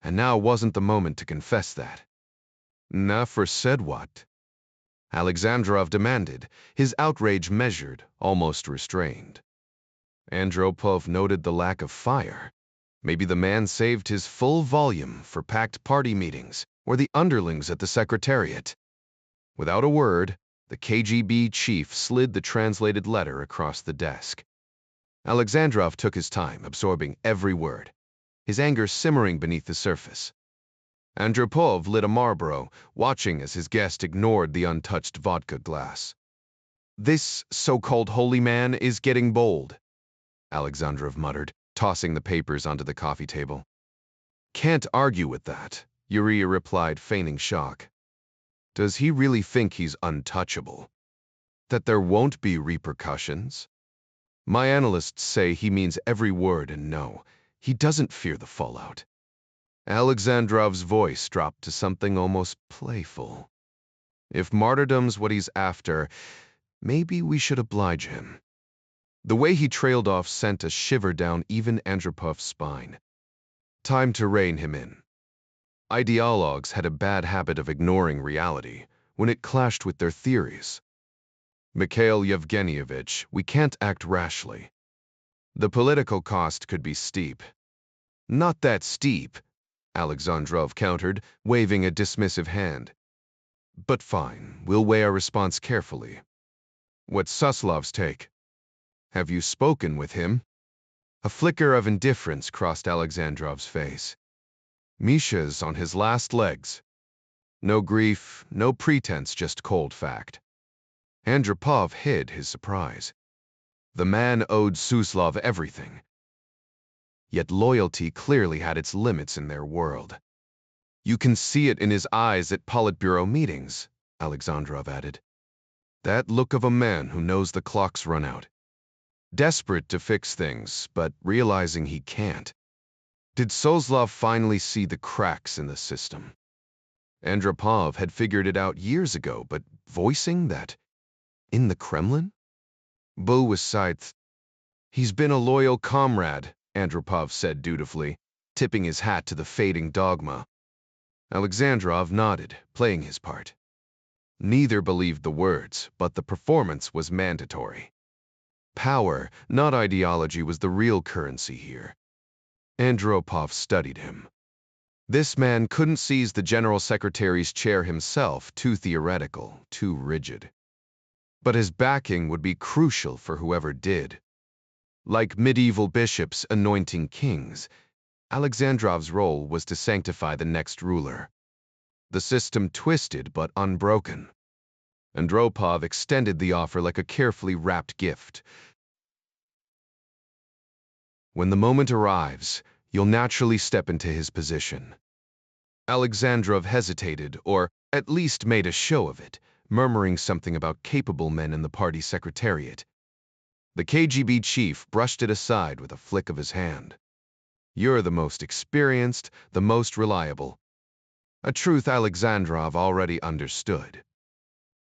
S1: and now wasn't the moment to confess that. Naffer said what? Alexandrov demanded, his outrage measured, almost restrained. Andropov noted the lack of fire. Maybe the man saved his full volume for packed party meetings or the underlings at the Secretariat. Without a word, the KGB chief slid the translated letter across the desk. Alexandrov took his time, absorbing every word, his anger simmering beneath the surface. Andropov lit a Marlboro, watching as his guest ignored the untouched vodka glass. This so-called holy man is getting bold, Alexandrov muttered, tossing the papers onto the coffee table. Can't argue with that, Yuria replied, feigning shock. Does he really think he's untouchable? That there won't be repercussions? My analysts say he means every word, and no, he doesn't fear the fallout. Alexandrov's voice dropped to something almost playful. If martyrdom's what he's after, maybe we should oblige him. The way he trailed off sent a shiver down even Andropov's spine. Time to rein him in. Ideologues had a bad habit of ignoring reality when it clashed with their theories. Mikhail Yevgenyevich, we can't act rashly. The political cost could be steep. Not that steep, Alexandrov countered, waving a dismissive hand. But fine, we'll weigh our response carefully. What's Suslov's take? Have you spoken with him? A flicker of indifference crossed Alexandrov's face. Misha's on his last legs. No grief, no pretense, just cold fact. Andropov hid his surprise. The man owed Suslov everything. Yet loyalty clearly had its limits in their world. You can see it in his eyes at Politburo meetings, Alexandrov added. That look of a man who knows the clock's run out. desperate to fix things, but realizing he can't. Did Soslov finally see the cracks in the system? Andropov had figured it out years ago, but voicing that in the Kremlin? Bo was sighed. He's been a loyal comrade, Andropov said dutifully, tipping his hat to the fading dogma. Alexandrov nodded, playing his part. Neither believed the words, but the performance was mandatory. Power, not ideology, was the real currency here. Andropov studied him. This man couldn't seize the general secretary's chair himself, too theoretical, too rigid. But his backing would be crucial for whoever did. Like medieval bishops anointing kings, Alexandrov's role was to sanctify the next ruler. The system twisted but unbroken. Andropov extended the offer like a carefully wrapped gift. When the moment arrives, you'll naturally step into his position. Alexandrov hesitated, or at least made a show of it, murmuring something about capable men in the party secretariat. The KGB chief brushed it aside with a flick of his hand. You're the most experienced, the most reliable. A truth Alexandrov already understood.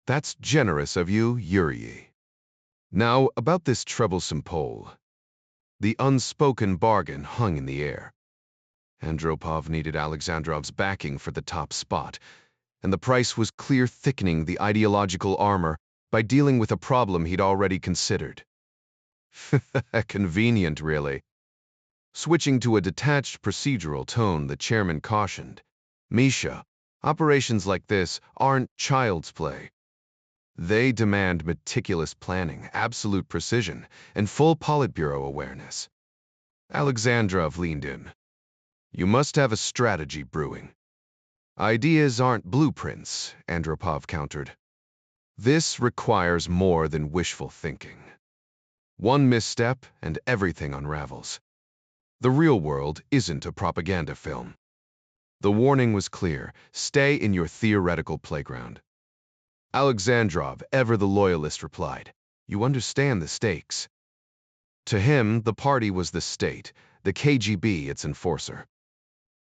S1: That's generous of you, Yuri. Now, about this troublesome Pole. The unspoken bargain hung in the air. Andropov needed Alexandrov's backing for the top spot, and the price was clear thickening the ideological armor by dealing with a problem he'd already considered. Convenient, really. Switching to a detached procedural tone, the chairman cautioned, Misha, operations like this aren't child's play. They demand meticulous planning, absolute precision, and full Politburo awareness. Alexandrov leaned in. You must have a strategy brewing. Ideas aren't blueprints, Andropov countered. This requires more than wishful thinking. One misstep and everything unravels. The real world isn't a propaganda film. The warning was clear. Stay in your theoretical playground. Alexandrov, ever the loyalist, replied, You understand the stakes. To him, the party was the state, the KGB its enforcer.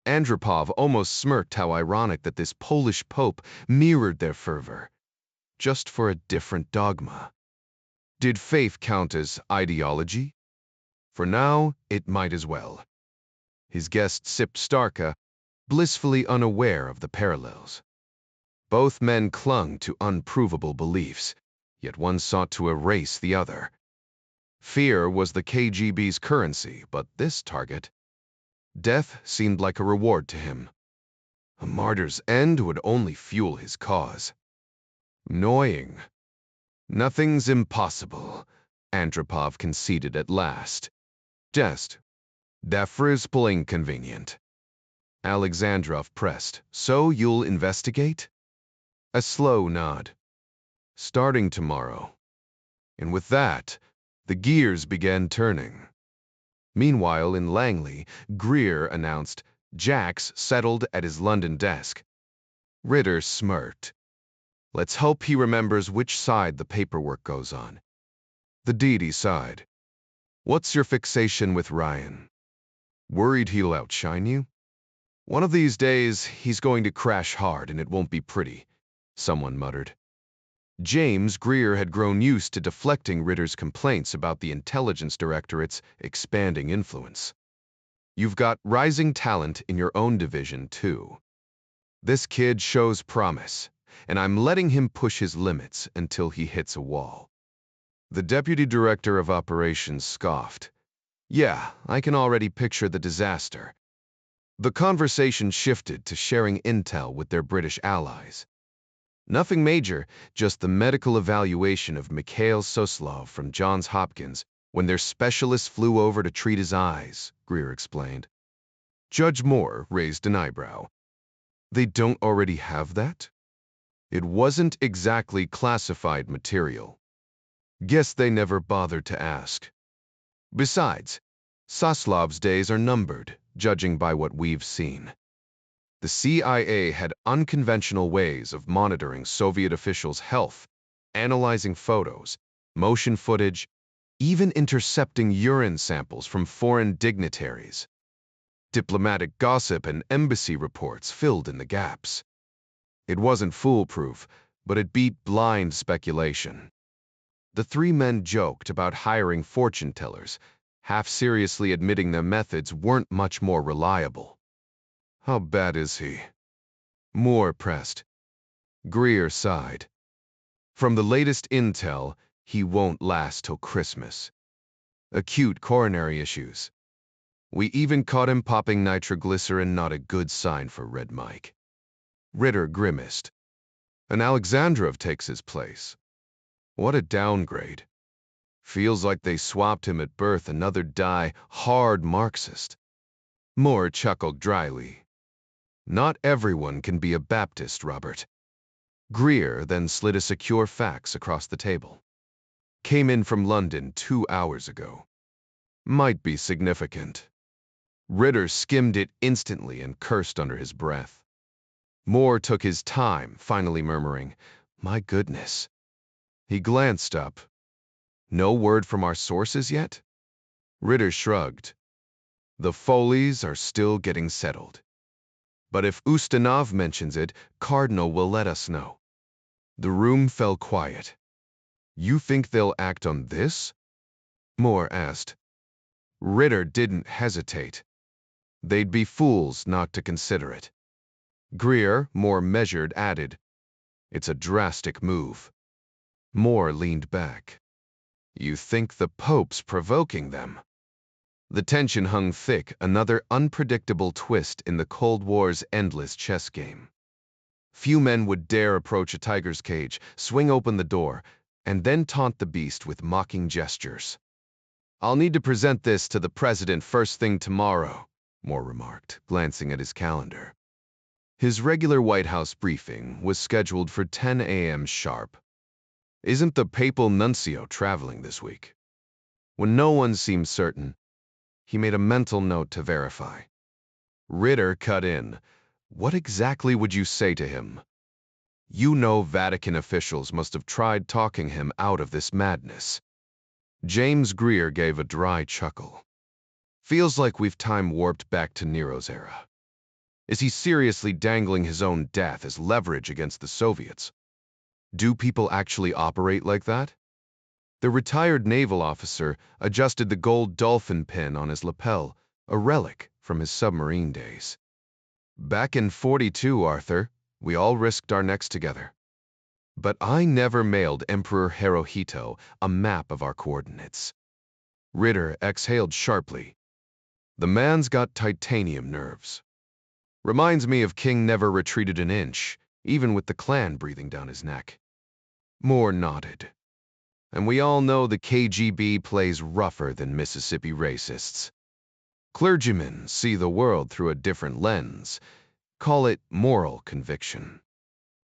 S1: Andropov almost smirked how ironic that this Polish pope mirrored their fervor, just for a different dogma. Did faith count as ideology? For now, it might as well. His guest sipped Starka, blissfully unaware of the parallels. Both men clung to unprovable beliefs, yet one sought to erase the other. Fear was the KGB's currency, but this target, death, seemed like a reward to him. A martyr's end would only fuel his cause. Annoying. Nothing's impossible, Andropov conceded at last. Just, dafrizpul inconvenient. Alexandrov pressed, So you'll investigate? A slow nod. Starting tomorrow. And with that, the gears began turning. Meanwhile, in Langley, Greer announced, Jax settled at his London desk. Ritter smirked. Let's hope he remembers which side the paperwork goes on. The deedy side. What's your fixation with Ryan? Worried he'll outshine you? One of these days, he's going to crash hard and it won't be pretty, someone muttered. James Greer had grown used to deflecting Ritter's complaints about the intelligence directorate's expanding influence. You've got rising talent in your own division, too. This kid shows promise, and I'm letting him push his limits until he hits a wall. The deputy director of operations scoffed. Yeah, I can already picture the disaster. The conversation shifted to sharing intel with their British allies. Nothing major, just the medical evaluation of Mikhail Soslov from Johns Hopkins when their specialists flew over to treat his eyes, Greer explained. Judge Moore raised an eyebrow. They don't already have that? It wasn't exactly classified material. Guess they never bothered to ask. Besides, Soslov's days are numbered, judging by what we've seen. The CIA had unconventional ways of monitoring Soviet officials' health, analyzing photos, motion footage, even intercepting urine samples from foreign dignitaries. Diplomatic gossip and embassy reports filled in the gaps. It wasn't foolproof, but it beat blind speculation. The three men joked about hiring fortune tellers, half seriously admitting their methods weren't much more reliable. How bad is he? Moore pressed. Greer sighed. From the latest intel, he won't last till Christmas. Acute coronary issues. We even caught him popping nitroglycerin, not a good sign for Red Mike. Ritter grimaced. And Alexandrov takes his place. What a downgrade. Feels like they swapped him at birth, another die-hard Marxist. Moore chuckled dryly. Not everyone can be a Baptist, Robert. Greer then slid a secure fax across the table. Came in from London 2 hours ago. Might be significant. Ritter skimmed it instantly and cursed under his breath. Moore took his time, finally murmuring, "My goodness." He glanced up. "No word from our sources yet?" Ritter shrugged. "The Foleys are still getting settled. But if Ustinov mentions it, Cardinal will let us know." The room fell quiet. "You think they'll act on this?" Moore asked. Ritter didn't hesitate. They'd be fools not to consider it. Greer, more measured, added, "It's a drastic move." Moore leaned back. "You think the Pope's provoking them?" The tension hung thick, another unpredictable twist in the Cold War's endless chess game. Few men would dare approach a tiger's cage, swing open the door, and then taunt the beast with mocking gestures. "I'll need to present this to the president first thing tomorrow," Moore remarked, glancing at his calendar. His regular White House briefing was scheduled for 10 a.m. sharp. Isn't the papal nuncio traveling this week? When no one seemed certain, he made a mental note to verify. Ritter cut in. "What exactly would you say to him?" "You know Vatican officials must have tried talking him out of this madness." James Greer gave a dry chuckle. "Feels like we've time-warped back to Nero's era. Is he seriously dangling his own death as leverage against the Soviets? Do people actually operate like that?" The retired naval officer adjusted the gold dolphin pin on his lapel, a relic from his submarine days. "Back in 42, Arthur, we all risked our necks together. But I never mailed Emperor Hirohito a map of our coordinates." Ritter exhaled sharply. "The man's got titanium nerves. Reminds me of King never retreated an inch, even with the Klan breathing down his neck." Moore nodded. "And we all know the KGB plays rougher than Mississippi racists. Clergymen see the world through a different lens. Call it moral conviction."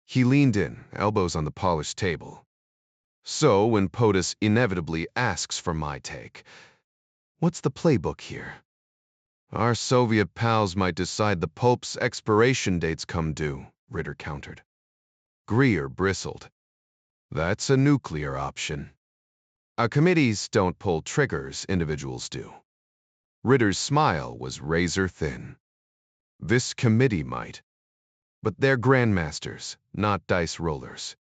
S1: He leaned in, elbows on the polished table. "So when POTUS inevitably asks for my take, what's the playbook here?" "Our Soviet pals might decide the Pope's expiration dates come due," Ritter countered. Greer bristled. "That's a nuclear option." "Our committees don't pull triggers, individuals do." Ritter's smile was razor-thin. "This committee might. But they're grandmasters, not dice rollers.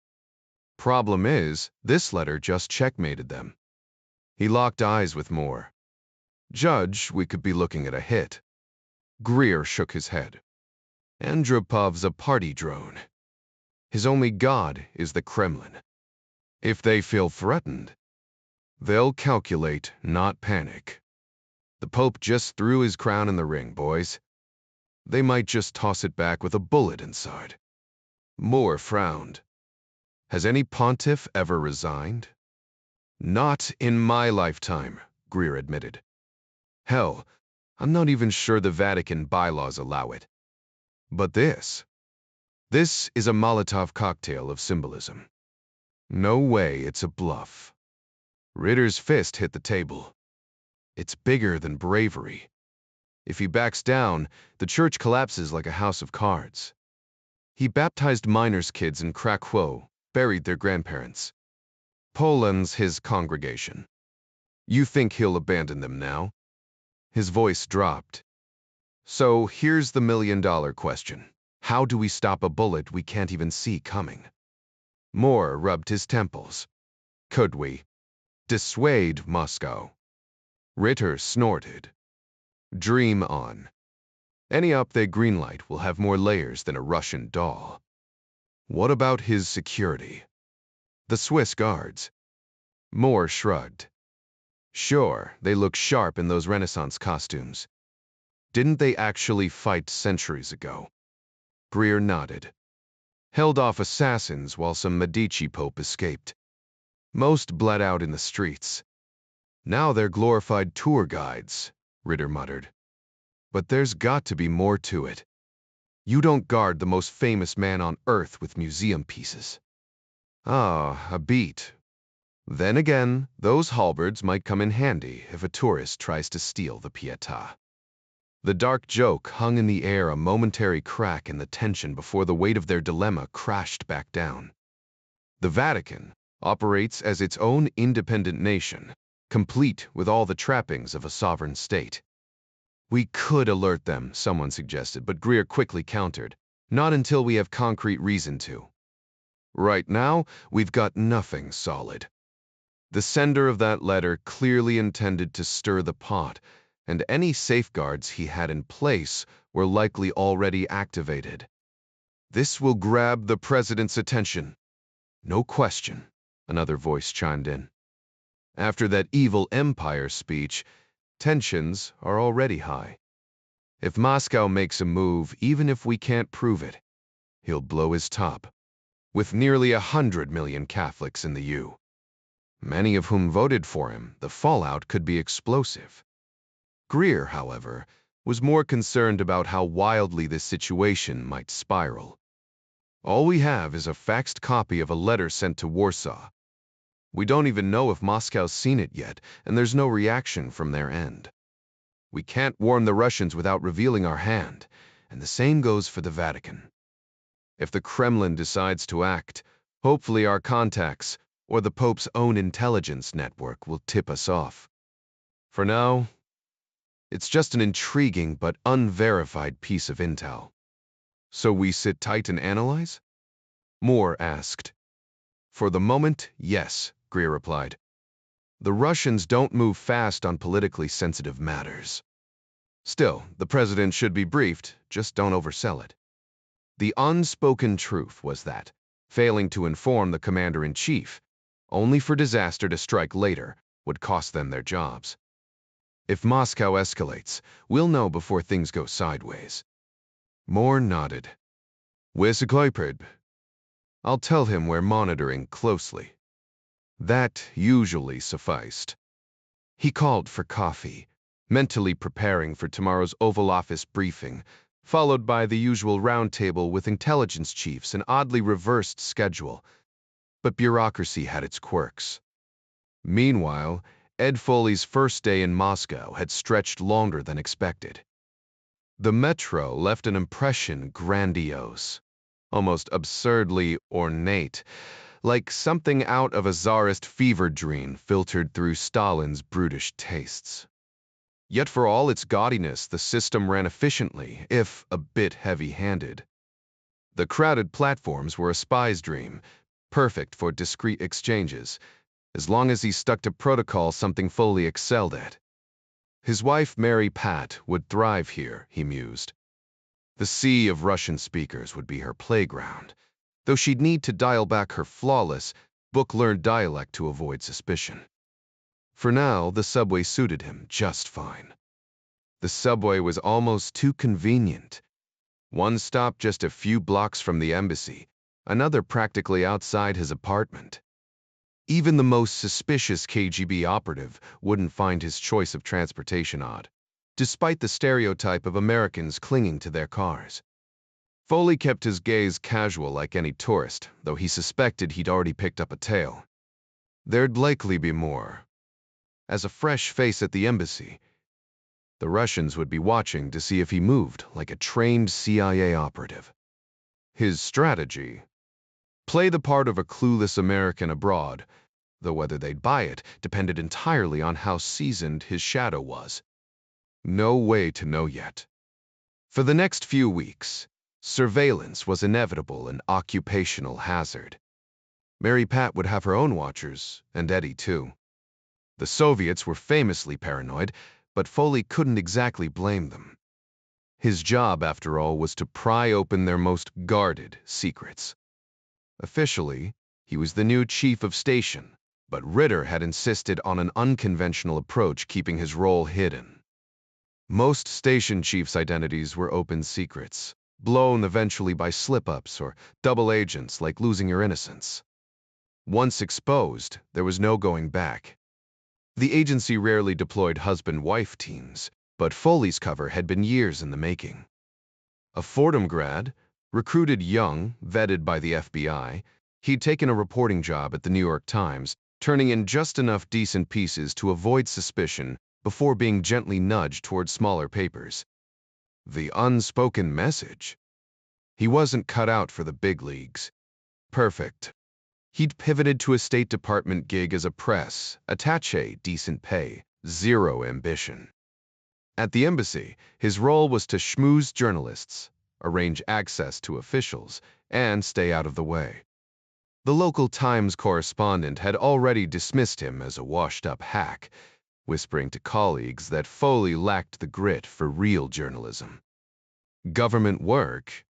S1: Problem is, this letter just checkmated them." He locked eyes with Moore. "Judge, we could be looking at a hit." Greer shook his head. "Andropov's a party drone. His only god is the Kremlin. If they feel threatened, they'll calculate, not panic. The Pope just threw his crown in the ring, boys. They might just toss it back with a bullet inside." Moore frowned. "Has any pontiff ever resigned?" "Not in my lifetime," Greer admitted. "Hell, I'm not even sure the Vatican bylaws allow it. But this is a Molotov cocktail of symbolism. No way it's a bluff." Ritter's fist hit the table. "It's bigger than bravery. If he backs down, the church collapses like a house of cards. He baptized minors' kids in Krakow, buried their grandparents. Poland's his congregation. You think he'll abandon them now? His voice dropped. So here's the million-dollar question. How do we stop a bullet we can't even see coming? Moore rubbed his temples. Could we dissuade Moscow? Ritter snorted. Dream on. Any up they greenlight will have more layers than a Russian doll. What about his security? The Swiss guards. Moore shrugged. Sure, they look sharp in those Renaissance costumes. Didn't they actually fight centuries ago? Greer nodded. Held off assassins while some Medici pope escaped. Most bled out in the streets. Now they're glorified tour guides, Ritter muttered. But there's got to be more to it. You don't guard the most famous man on Earth with museum pieces. Ah, a beat. Then again, those halberds might come in handy if a tourist tries to steal the Pietà. The dark joke hung in the air, a momentary crack in the tension before the weight of their dilemma crashed back down. The Vatican operates as its own independent nation, complete with all the trappings of a sovereign state. We could alert them, someone suggested, but Greer quickly countered. Not until we have concrete reason to. Right now, we've got nothing solid. The sender of that letter clearly intended to stir the pot, and any safeguards he had in place were likely already activated. This will grab the president's attention. No question, another voice chimed in. After that evil empire speech, tensions are already high. If Moscow makes a move, even if we can't prove it, he'll blow his top. With nearly 100 million Catholics in the U, many of whom voted for him, the fallout could be explosive. Greer, however, was more concerned about how wildly this situation might spiral. All we have is a faxed copy of a letter sent to Warsaw. We don't even know if Moscow's seen it yet, and there's no reaction from their end. We can't warn the Russians without revealing our hand, and the same goes for the Vatican. If the Kremlin decides to act, hopefully our contacts, or the Pope's own intelligence network, will tip us off. For now, it's just an intriguing but unverified piece of intel. So we sit tight and analyze? Moore asked. For the moment, yes, Greer replied. The Russians don't move fast on politically sensitive matters. Still, the president should be briefed, just don't oversell it. The unspoken truth was that, failing to inform the commander-in-chief, only for disaster to strike later, would cost them their jobs. If Moscow escalates, we'll know before things go sideways. Moore nodded. Wysokoiprid. I'll tell him we're monitoring closely. That usually sufficed. He called for coffee, mentally preparing for tomorrow's Oval Office briefing, followed by the usual roundtable with intelligence chiefs, an oddly reversed schedule. But bureaucracy had its quirks. Meanwhile, Ed Foley's first day in Moscow had stretched longer than expected. The metro left an impression grandiose, almost absurdly ornate, like something out of a czarist fever dream filtered through Stalin's brutish tastes. Yet for all its gaudiness, the system ran efficiently, if a bit heavy-handed. The crowded platforms were a spy's dream, perfect for discreet exchanges, as long as he stuck to protocol, something Foley excelled at. His wife, Mary Pat, would thrive here, he mused. The sea of Russian speakers would be her playground, though she'd need to dial back her flawless, book-learned dialect to avoid suspicion. For now, the subway suited him just fine. The subway was almost too convenient. One stop just a few blocks from the embassy, another practically outside his apartment. Even the most suspicious KGB operative wouldn't find his choice of transportation odd, despite the stereotype of Americans clinging to their cars. Foley kept his gaze casual like any tourist, though he suspected he'd already picked up a tail. There'd likely be more. As a fresh face at the embassy, the Russians would be watching to see if he moved like a trained CIA operative. His strategy: play the part of a clueless American abroad, though whether they'd buy it depended entirely on how seasoned his shadow was. No way to know yet. For the next few weeks, surveillance was inevitable and occupational hazard. Mary Pat would have her own watchers, and Eddie too. The Soviets were famously paranoid, but Foley couldn't exactly blame them. His job, after all, was to pry open their most guarded secrets. Officially, he was the new chief of station, but Ritter had insisted on an unconventional approach, keeping his role hidden. Most station chiefs' identities were open secrets, blown eventually by slip-ups or double agents like losing your innocence. Once exposed, there was no going back. The agency rarely deployed husband-wife teams, but Foley's cover had been years in the making. A Fordham grad, recruited young, vetted by the FBI, he'd taken a reporting job at the New York Times, turning in just enough decent pieces to avoid suspicion before being gently nudged toward smaller papers. The unspoken message. He wasn't cut out for the big leagues. Perfect. He'd pivoted to a State Department gig as a press attaché, decent pay, zero ambition. At the embassy, his role was to schmooze journalists, arrange access to officials, and stay out of the way. The local Times correspondent had already dismissed him as a washed-up hack, whispering to colleagues that Foley lacked the grit for real journalism. Government work?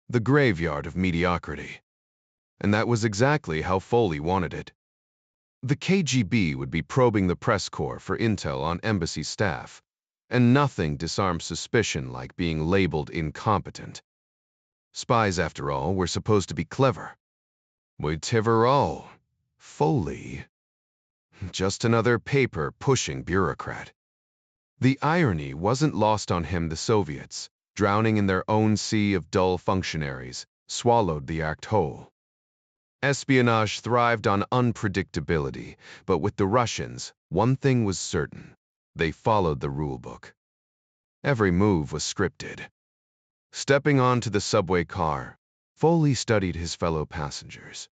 S1: The graveyard of mediocrity. And that was exactly how Foley wanted it. The KGB would be probing the press corps for intel on embassy staff, and nothing disarmed suspicion like being labeled incompetent. Spies, after all, were supposed to be clever. Whatever all, Foley. Just another paper-pushing bureaucrat. The irony wasn't lost on him. The Soviets, drowning in their own sea of dull functionaries, swallowed the act whole. Espionage thrived on unpredictability, but with the Russians, one thing was certain. They followed the rulebook. Every move was scripted. Stepping onto the subway car, Foley studied his fellow passengers.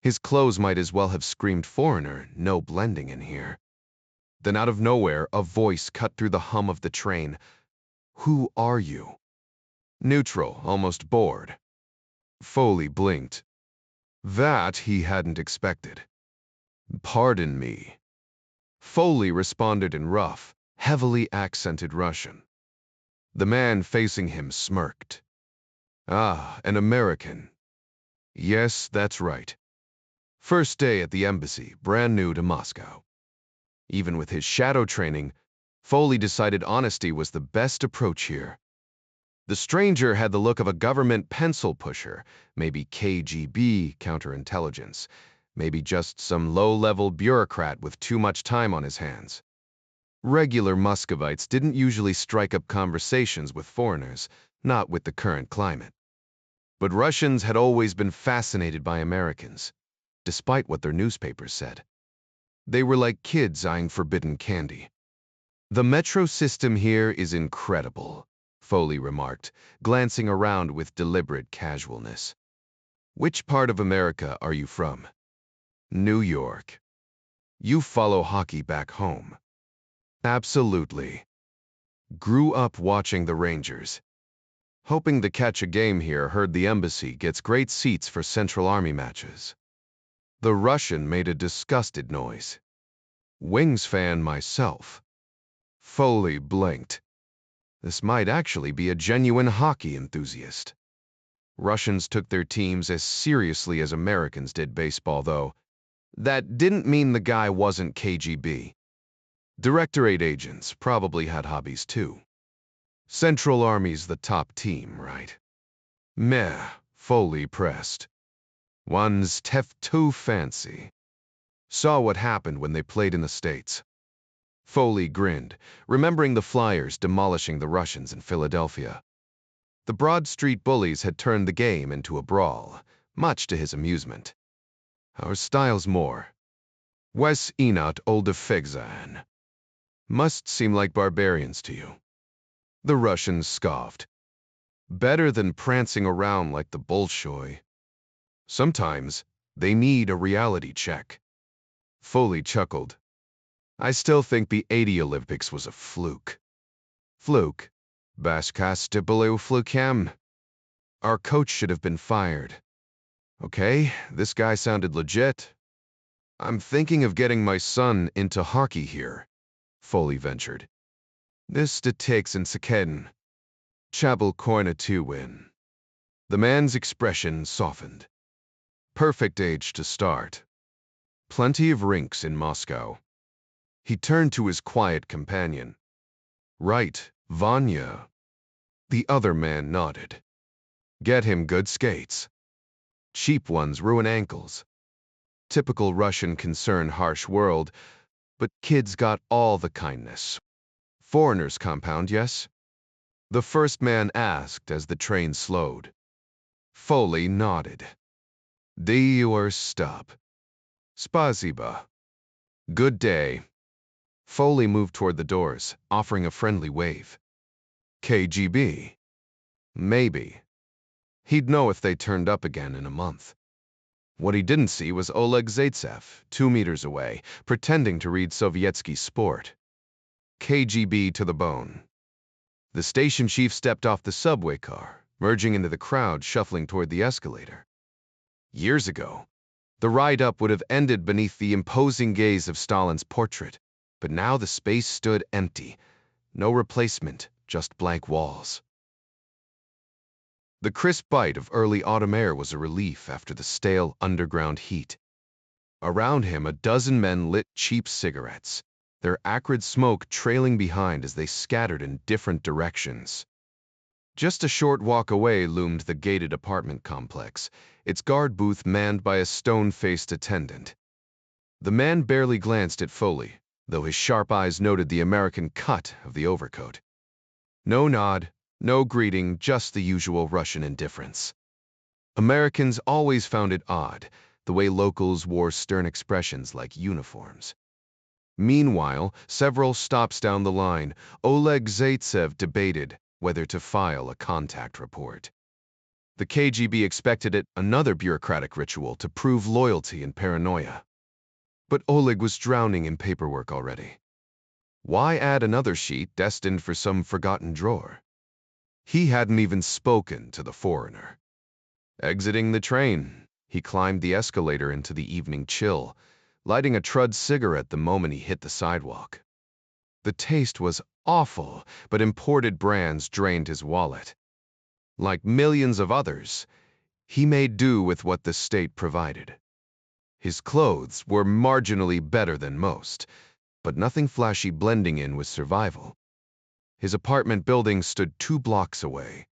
S1: His clothes might as well have screamed foreigner, no blending in here. Then out of nowhere, a voice cut through the hum of the train. "Who are you?" Neutral, almost bored. Foley blinked. That he hadn't expected. "Pardon me." Foley responded in rough, heavily accented Russian. The man facing him smirked. "Ah, an American." "Yes, that's right. First day at the embassy, brand new to Moscow." Even with his shadow training, Foley decided honesty was the best approach here. The stranger had the look of a government pencil pusher, maybe KGB counterintelligence, maybe just some low-level bureaucrat with too much time on his hands. Regular Muscovites didn't usually strike up conversations with foreigners, not with the current climate. But Russians had always been fascinated by Americans, despite what their newspapers said. They were like kids eyeing forbidden candy. "The metro system here is incredible," Foley remarked, glancing around with deliberate casualness. "Which part of America are you from?" "New York." "You follow hockey back home?" "Absolutely. Grew up watching the Rangers. Hoping to catch a game here. Heard the embassy gets great seats for Central Army matches." The Russian made a disgusted noise. "Wings fan myself." Foley blinked. This might actually be a genuine hockey enthusiast. Russians took their teams as seriously as Americans did baseball, though. That didn't mean the guy wasn't KGB. Directorate agents probably had hobbies too. Central Army's the top team, right? Meh, Foley pressed. One's too fancy. Saw what happened when they played in the States. Foley grinned, remembering the Flyers demolishing the Russians in Philadelphia. The Broad Street bullies had turned the game into a brawl, much to his amusement. "Our style's more. Wes Enot old defects. Must seem like barbarians to you." The Russian scoffed. "Better than prancing around like the Bolshoi. Sometimes they need a reality check." Foley chuckled. I still think the '80 Olympics was a fluke. Fluke? Basketball flukem. Our coach should have been fired. Okay, this guy sounded legit. I'm thinking of getting my son into hockey here, Foley ventured. This takes in Sakeden. Chabel Corna to win. The man's expression softened. Perfect age to start. Plenty of rinks in Moscow. He turned to his quiet companion. Right, Vanya. The other man nodded. Get him good skates. Cheap ones ruin ankles. Typical Russian concern, harsh world, but kids got all the kindness. Foreigners compound, yes? The first man asked as the train slowed. Foley nodded. Do your stop. Spasiba. Good day. Foley moved toward the doors, offering a friendly wave. KGB. Maybe. He'd know if they turned up again in a month. What he didn't see was Oleg Zaitsev, 2 meters away, pretending to read Sovietsky sport. KGB to the bone. The station chief stepped off the subway car, merging into the crowd shuffling toward the escalator. Years ago, the ride up would have ended beneath the imposing gaze of Stalin's portrait, but now the space stood empty. No replacement, just blank walls. The crisp bite of early autumn air was a relief after the stale underground heat. Around him, a dozen men lit cheap cigarettes, their acrid smoke trailing behind as they scattered in different directions. Just a short walk away loomed the gated apartment complex, its guard booth manned by a stone-faced attendant. The man barely glanced at Foley, though his sharp eyes noted the American cut of the overcoat. No nod, no greeting, just the usual Russian indifference. Americans always found it odd, the way locals wore stern expressions like uniforms. Meanwhile, several stops down the line, Oleg Zaitsev debated whether to file a contact report. The KGB expected it another bureaucratic ritual to prove loyalty and paranoia. But Oleg was drowning in paperwork already. Why add another sheet destined for some forgotten drawer? He hadn't even spoken to the foreigner. Exiting the train, he climbed the escalator into the evening chill, lighting a Trud cigarette the moment he hit the sidewalk. The taste was awful, but imported brands drained his wallet. Like millions of others, he made do with what the state provided. His clothes were marginally better than most, but nothing flashy blending in with survival. His apartment building stood 2 blocks away.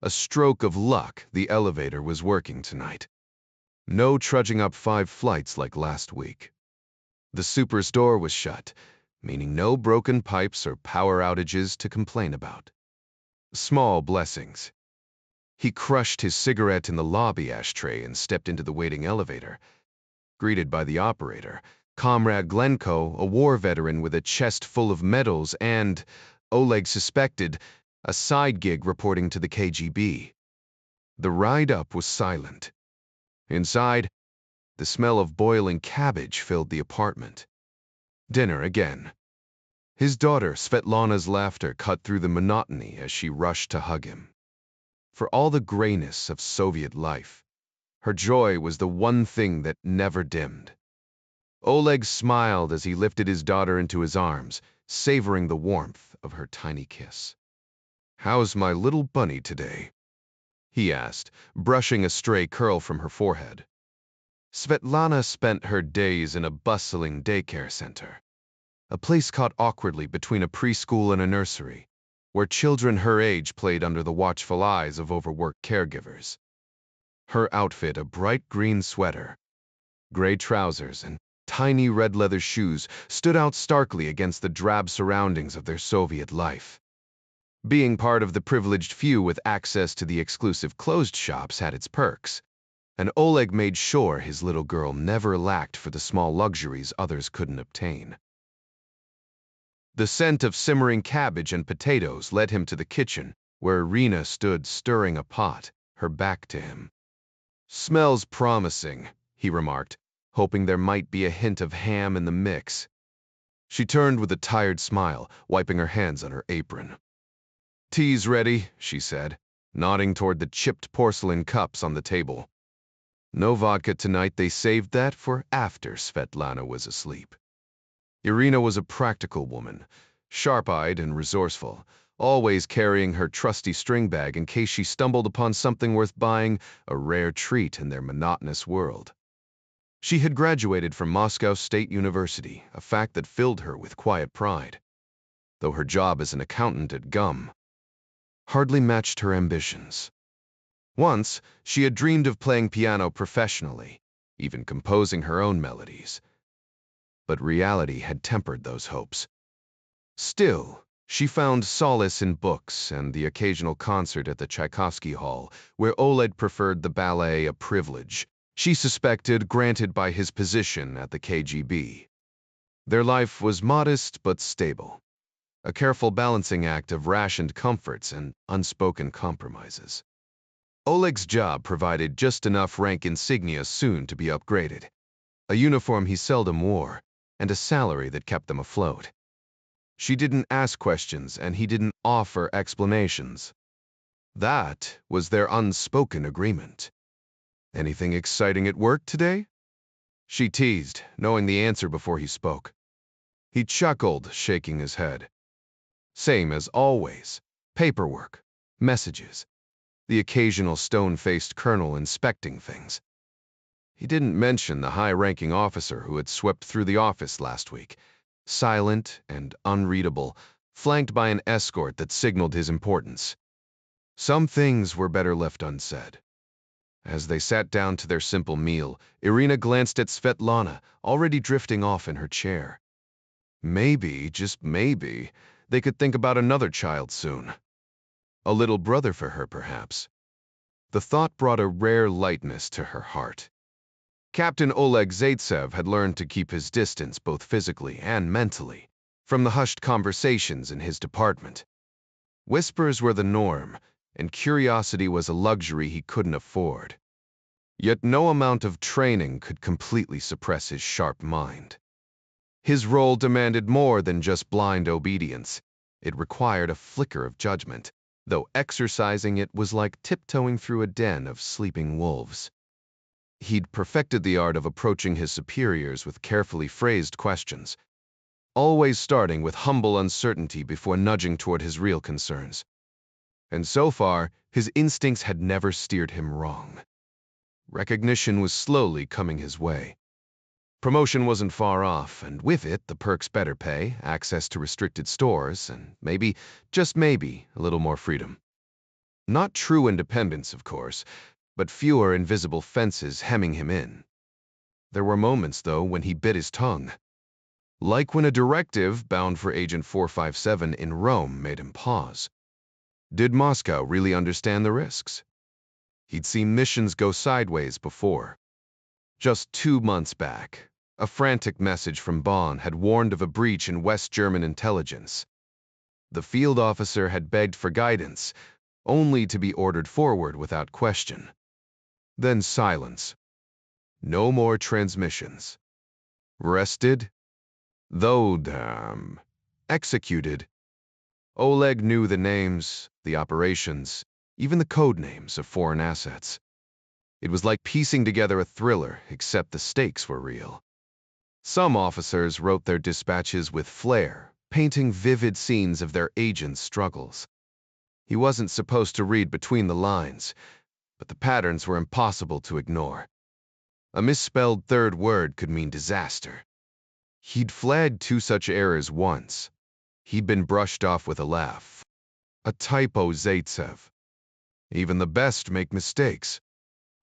S1: A stroke of luck, the elevator was working tonight. No trudging up 5 flights like last week. The super's door was shut, meaning no broken pipes or power outages to complain about. Small blessings. He crushed his cigarette in the lobby ashtray and stepped into the waiting elevator. Greeted by the operator, Comrade Glencoe, a war veteran with a chest full of medals and, Oleg suspected, a side gig reporting to the KGB. The ride up was silent. Inside, the smell of boiling cabbage filled the apartment. Dinner again. His daughter Svetlana's laughter cut through the monotony as she rushed to hug him. For all the grayness of Soviet life, her joy was the one thing that never dimmed. Oleg smiled as he lifted his daughter into his arms, savoring the warmth of her tiny kiss. "How's my little bunny today?" he asked, brushing a stray curl from her forehead. Svetlana spent her days in a bustling daycare center, a place caught awkwardly between a preschool and a nursery, where children her age played under the watchful eyes of overworked caregivers. Her outfit, a bright green sweater, gray trousers, and tiny red leather shoes, stood out starkly against the drab surroundings of their Soviet life. Being part of the privileged few with access to the exclusive closed shops had its perks, and Oleg made sure his little girl never lacked for the small luxuries others couldn't obtain. The scent of simmering cabbage and potatoes led him to the kitchen, where Irina stood stirring a pot, her back to him. "Smells promising," he remarked, hoping there might be a hint of ham in the mix. She turned with a tired smile, wiping her hands on her apron. "Tea's ready," she said, nodding toward the chipped porcelain cups on the table. No vodka tonight, they saved that for after Svetlana was asleep. Irina was a practical woman, sharp-eyed and resourceful, always carrying her trusty string bag in case she stumbled upon something worth buying, a rare treat in their monotonous world. She had graduated from Moscow State University, a fact that filled her with quiet pride, though her job as an accountant at GUM hardly matched her ambitions. Once, she had dreamed of playing piano professionally, even composing her own melodies. But reality had tempered those hopes. Still, she found solace in books and the occasional concert at the Tchaikovsky Hall, where Oleg preferred the ballet, a privilege she suspected granted by his position at the KGB. Their life was modest but stable, a careful balancing act of rationed comforts and unspoken compromises. Oleg's job provided just enough rank insignia soon to be upgraded, a uniform he seldom wore, and a salary that kept them afloat. She didn't ask questions, and he didn't offer explanations. That was their unspoken agreement. "Anything exciting at work today?" she teased, knowing the answer before he spoke. He chuckled, shaking his head. "Same as always. Paperwork, messages, the occasional stone-faced colonel inspecting things." He didn't mention the high-ranking officer who had swept through the office last week, silent and unreadable, flanked by an escort that signaled his importance. Some things were better left unsaid. As they sat down to their simple meal, Irina glanced at Svetlana, already drifting off in her chair. Maybe, just maybe, they could think about another child soon. A little brother for her, perhaps. The thought brought a rare lightness to her heart. Captain Oleg Zaitsev had learned to keep his distance both physically and mentally from the hushed conversations in his department. Whispers were the norm, and curiosity was a luxury he couldn't afford. Yet no amount of training could completely suppress his sharp mind. His role demanded more than just blind obedience. It required a flicker of judgment, though exercising it was like tiptoeing through a den of sleeping wolves. He'd perfected the art of approaching his superiors with carefully phrased questions, always starting with humble uncertainty before nudging toward his real concerns. And so far, his instincts had never steered him wrong. Recognition was slowly coming his way. Promotion wasn't far off, and with it, the perks: better pay, access to restricted stores, and maybe, just maybe, a little more freedom. Not true independence, of course, but fewer invisible fences hemming him in. There were moments, though, when he bit his tongue. Like when a directive bound for Agent 457 in Rome made him pause. Did Moscow really understand the risks? He'd seen missions go sideways before. Just 2 months back, a frantic message from Bonn had warned of a breach in West German intelligence. The field officer had begged for guidance, only to be ordered forward without question. Then silence. No more transmissions. Rested? Though, executed. Oleg knew the names, the operations, even the code names of foreign assets. It was like piecing together a thriller, except the stakes were real. Some officers wrote their dispatches with flair, painting vivid scenes of their agents' struggles. He wasn't supposed to read between the lines, but the patterns were impossible to ignore. A misspelled third word could mean disaster. He'd flagged 2 such errors once. He'd been brushed off with a laugh. A typo, Zaitsev. Even the best make mistakes.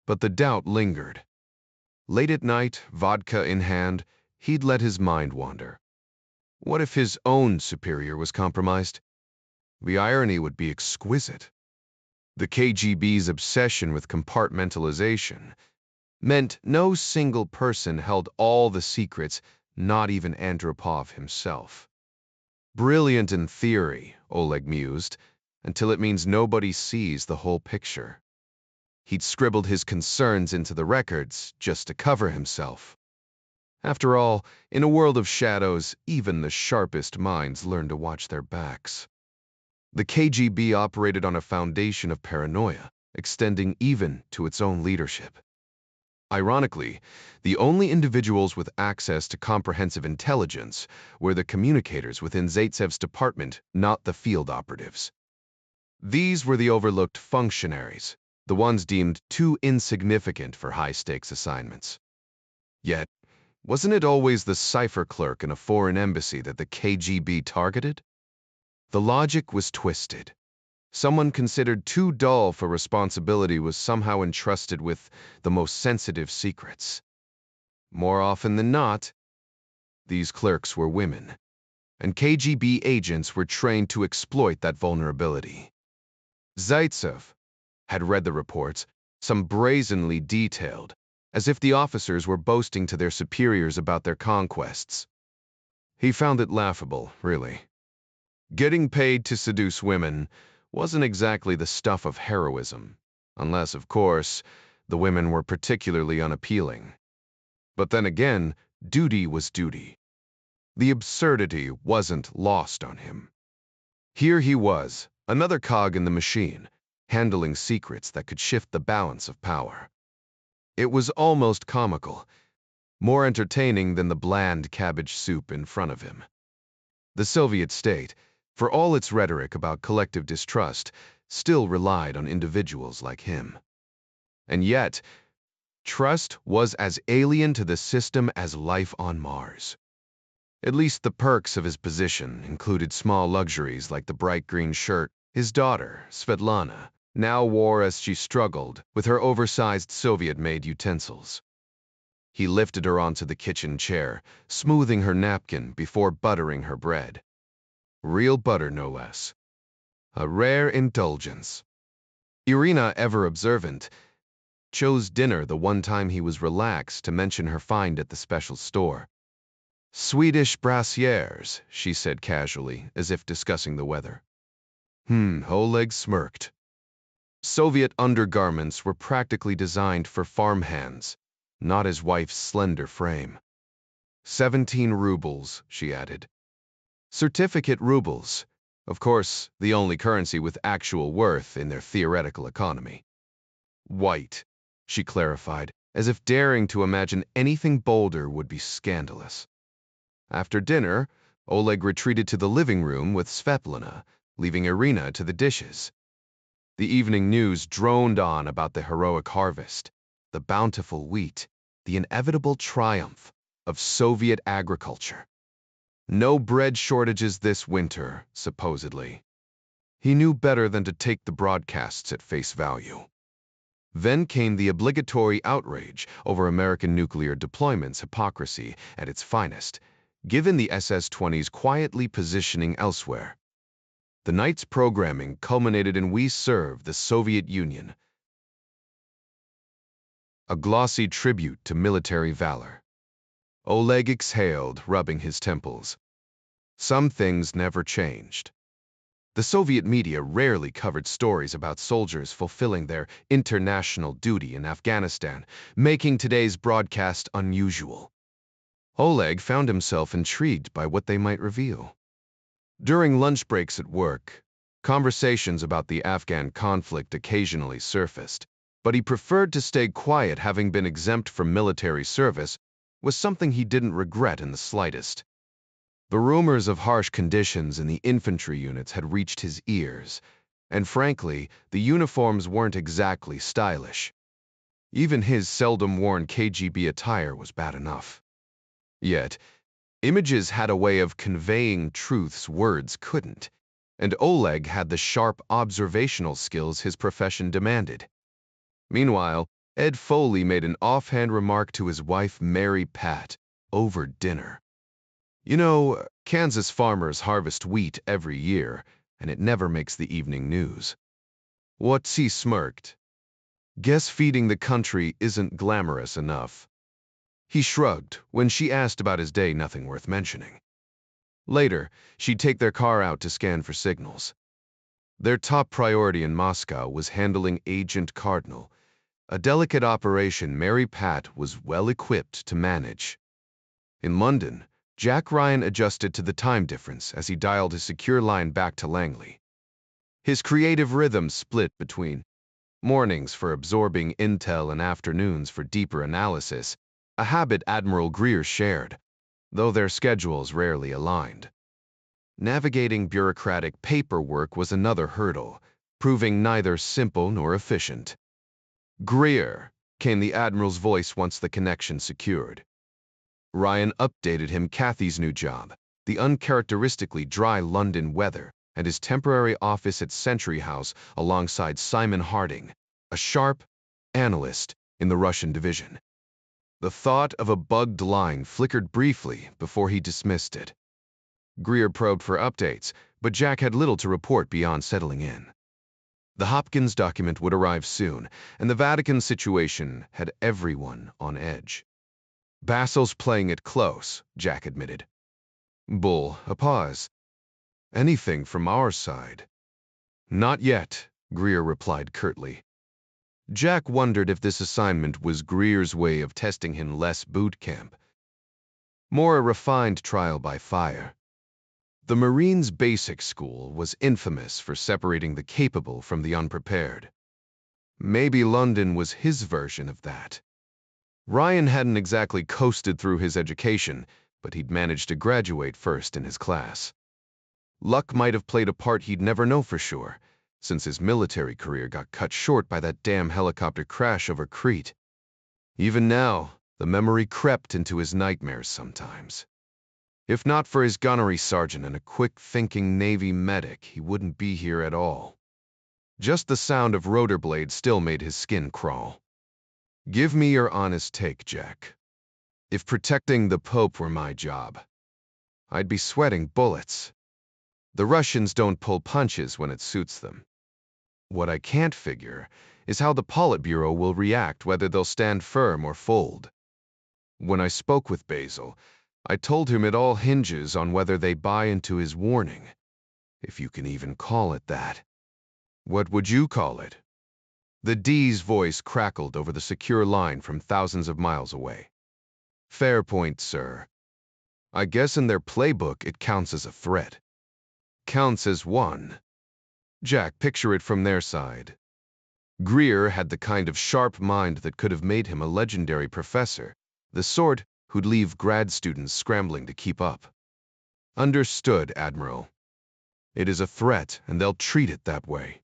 S1: But the doubt lingered. Late at night, vodka in hand, he'd let his mind wander. What if his own superior was compromised? The irony would be exquisite. The KGB's obsession with compartmentalization meant no single person held all the secrets, not even Andropov himself. Brilliant in theory, Oleg mused, until it means nobody sees the whole picture. He'd scribbled his concerns into the records just to cover himself. After all, in a world of shadows, even the sharpest minds learn to watch their backs. The KGB operated on a foundation of paranoia, extending even to its own leadership. Ironically, the only individuals with access to comprehensive intelligence were the communicators within Zaitsev's department, not the field operatives. These were the overlooked functionaries, the ones deemed too insignificant for high-stakes assignments. Yet, wasn't it always the cipher clerk in a foreign embassy that the KGB targeted? The logic was twisted. Someone considered too dull for responsibility was somehow entrusted with the most sensitive secrets. More often than not, these clerks were women, and KGB agents were trained to exploit that vulnerability. Zaitsev had read the reports, some brazenly detailed, as if the officers were boasting to their superiors about their conquests. He found it laughable, really. Getting paid to seduce women wasn't exactly the stuff of heroism, unless, of course, the women were particularly unappealing. But then again, duty was duty. The absurdity wasn't lost on him. Here he was, another cog in the machine, handling secrets that could shift the balance of power. It was almost comical, more entertaining than the bland cabbage soup in front of him. The Soviet state, for all its rhetoric about collective distrust, still relied on individuals like him. And yet, trust was as alien to the system as life on Mars. At least the perks of his position included small luxuries like the bright green shirt his daughter, Svetlana, now wore as she struggled with her oversized Soviet-made utensils. He lifted her onto the kitchen chair, smoothing her napkin before buttering her bread. Real butter, no less. A rare indulgence. Irina, ever observant, chose dinner the one time he was relaxed to mention her find at the special store. Swedish brassieres, she said casually, as if discussing the weather. Oleg smirked. Soviet undergarments were practically designed for farmhands, not his wife's slender frame. 17 rubles, she added. Certificate rubles, of course, the only currency with actual worth in their theoretical economy. White, she clarified, as if daring to imagine anything bolder would be scandalous. After dinner, Oleg retreated to the living room with Svetlana, leaving Irina to the dishes. The evening news droned on about the heroic harvest, the bountiful wheat, the inevitable triumph of Soviet agriculture. No bread shortages this winter, supposedly. He knew better than to take the broadcasts at face value. Then came the obligatory outrage over American nuclear deployment's hypocrisy at its finest, given the SS-20's quietly positioning elsewhere. The night's programming culminated in We Serve the Soviet Union, a glossy tribute to military valor. Oleg exhaled, rubbing his temples. Some things never changed. The Soviet media rarely covered stories about soldiers fulfilling their international duty in Afghanistan, making today's broadcast unusual. Oleg found himself intrigued by what they might reveal. During lunch breaks at work, conversations about the Afghan conflict occasionally surfaced, but he preferred to stay quiet, having been exempt from military service was something he didn't regret in the slightest. The rumors of harsh conditions in the infantry units had reached his ears, and frankly, the uniforms weren't exactly stylish. Even his seldom-worn KGB attire was bad enough. Yet, images had a way of conveying truths words couldn't, and Oleg had the sharp observational skills his profession demanded. Meanwhile, Ed Foley made an offhand remark to his wife, Mary Pat, over dinner. You know, Kansas farmers harvest wheat every year, and it never makes the evening news. What's he smirked? Guess feeding the country isn't glamorous enough. He shrugged when she asked about his day, nothing worth mentioning. Later, she'd take their car out to scan for signals. Their top priority in Moscow was handling Agent Cardinal, a delicate operation Mary Pat was well equipped to manage. In London, Jack Ryan adjusted to the time difference as he dialed his secure line back to Langley. His creative rhythm split between mornings for absorbing intel and afternoons for deeper analysis, a habit Admiral Greer shared, though their schedules rarely aligned. Navigating bureaucratic paperwork was another hurdle, proving neither simple nor efficient. "Greer," came the Admiral's voice once the connection secured. Ryan updated him Kathy's new job, the uncharacteristically dry London weather, and his temporary office at Century House alongside Simon Harding, a sharp analyst in the Russian division. The thought of a bugged line flickered briefly before he dismissed it. Greer probed for updates, but Jack had little to report beyond settling in. The Hopkins document would arrive soon, and the Vatican situation had everyone on edge. "Basil's playing it close," Jack admitted. Bull, a pause. "Anything from our side?" "Not yet," Greer replied curtly. Jack wondered if this assignment was Greer's way of testing him less boot camp, more a refined trial by fire. The Marines' basic school was infamous for separating the capable from the unprepared. Maybe London was his version of that. Ryan hadn't exactly coasted through his education, but he'd managed to graduate first in his class. Luck might have played a part he'd never know for sure, since his military career got cut short by that damn helicopter crash over Crete. Even now, the memory crept into his nightmares sometimes. If not for his gunnery sergeant and a quick-thinking Navy medic, he wouldn't be here at all. Just the sound of rotor blades still made his skin crawl. "Give me your honest take, Jack. If protecting the Pope were my job, I'd be sweating bullets. The Russians don't pull punches when it suits them. What I can't figure is how the Politburo will react, whether they'll stand firm or fold. When I spoke with Basil, I told him it all hinges on whether they buy into his warning, if you can even call it that." "What would you call it?" The D's voice crackled over the secure line from thousands of miles away. "Fair point, sir. I guess in their playbook it counts as a threat." "Counts as one." Jack, picture it from their side. Greer had the kind of sharp mind that could have made him a legendary professor, the sort who'd leave grad students scrambling to keep up. "Understood, Admiral. It is a threat, and they'll treat it that way.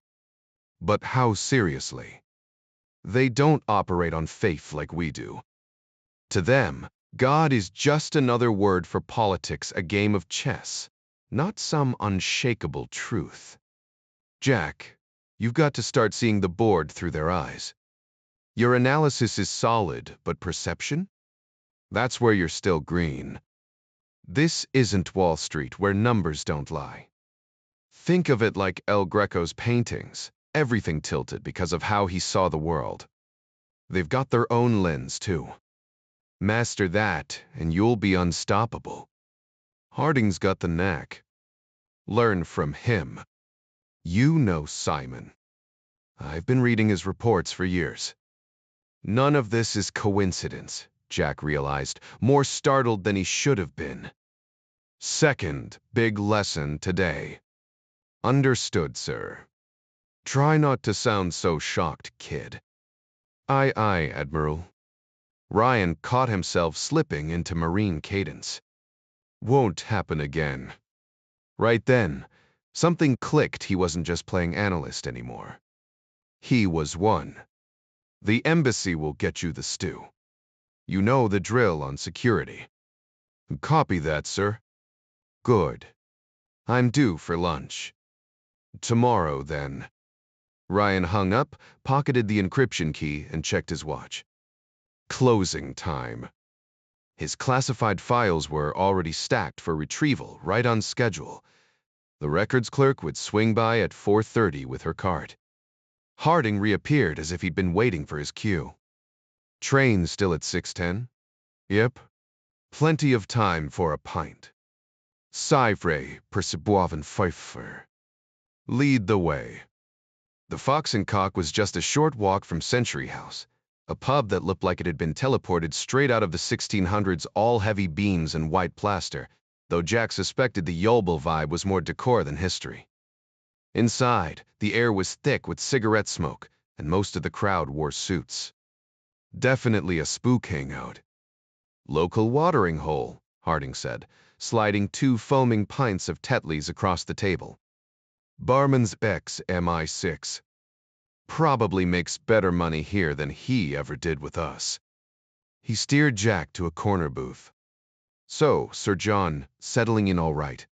S1: But how seriously? They don't operate on faith like we do. To them, God is just another word for politics, a game of chess, not some unshakable truth. Jack, you've got to start seeing the board through their eyes. Your analysis is solid, but perception? That's where you're still green. This isn't Wall Street, where numbers don't lie. Think of it like El Greco's paintings, everything tilted because of how he saw the world. They've got their own lens, too. Master that, and you'll be unstoppable. Harding's got the knack. Learn from him. You know Simon. I've been reading his reports for years." None of this is coincidence, Jack realized, more startled than he should have been. "Second big lesson today." "Understood, sir. Try not to sound so shocked, kid." "Aye, aye, Admiral." Ryan caught himself slipping into Marine cadence. "Won't happen again." Right then, something clicked. He wasn't just playing analyst anymore. He was one. "The embassy will get you the stew. You know the drill on security." "Copy that, sir." "Good. I'm due for lunch." "Tomorrow, then." Ryan hung up, pocketed the encryption key, and checked his watch. Closing time. His classified files were already stacked for retrieval, right on schedule. The records clerk would swing by at 4:30 with her cart. Harding reappeared as if he'd been waiting for his cue. "Train still at 6:10? "Yep. Plenty of time for a pint. Cyfre percibuaven pfeiffer. Lead the way." The Fox and Cock was just a short walk from Century House, a pub that looked like it had been teleported straight out of the 1600s, all heavy beams and white plaster, though Jack suspected the Yolble vibe was more decor than history. Inside, the air was thick with cigarette smoke, and most of the crowd wore suits. Definitely a spook hangout. Local watering hole, Harding said, sliding 2 foaming pints of Tetleys across the table. Barman's ex-MI6. Probably makes better money here than he ever did with us. He steered Jack to a corner booth. So, Sir John, settling in all right?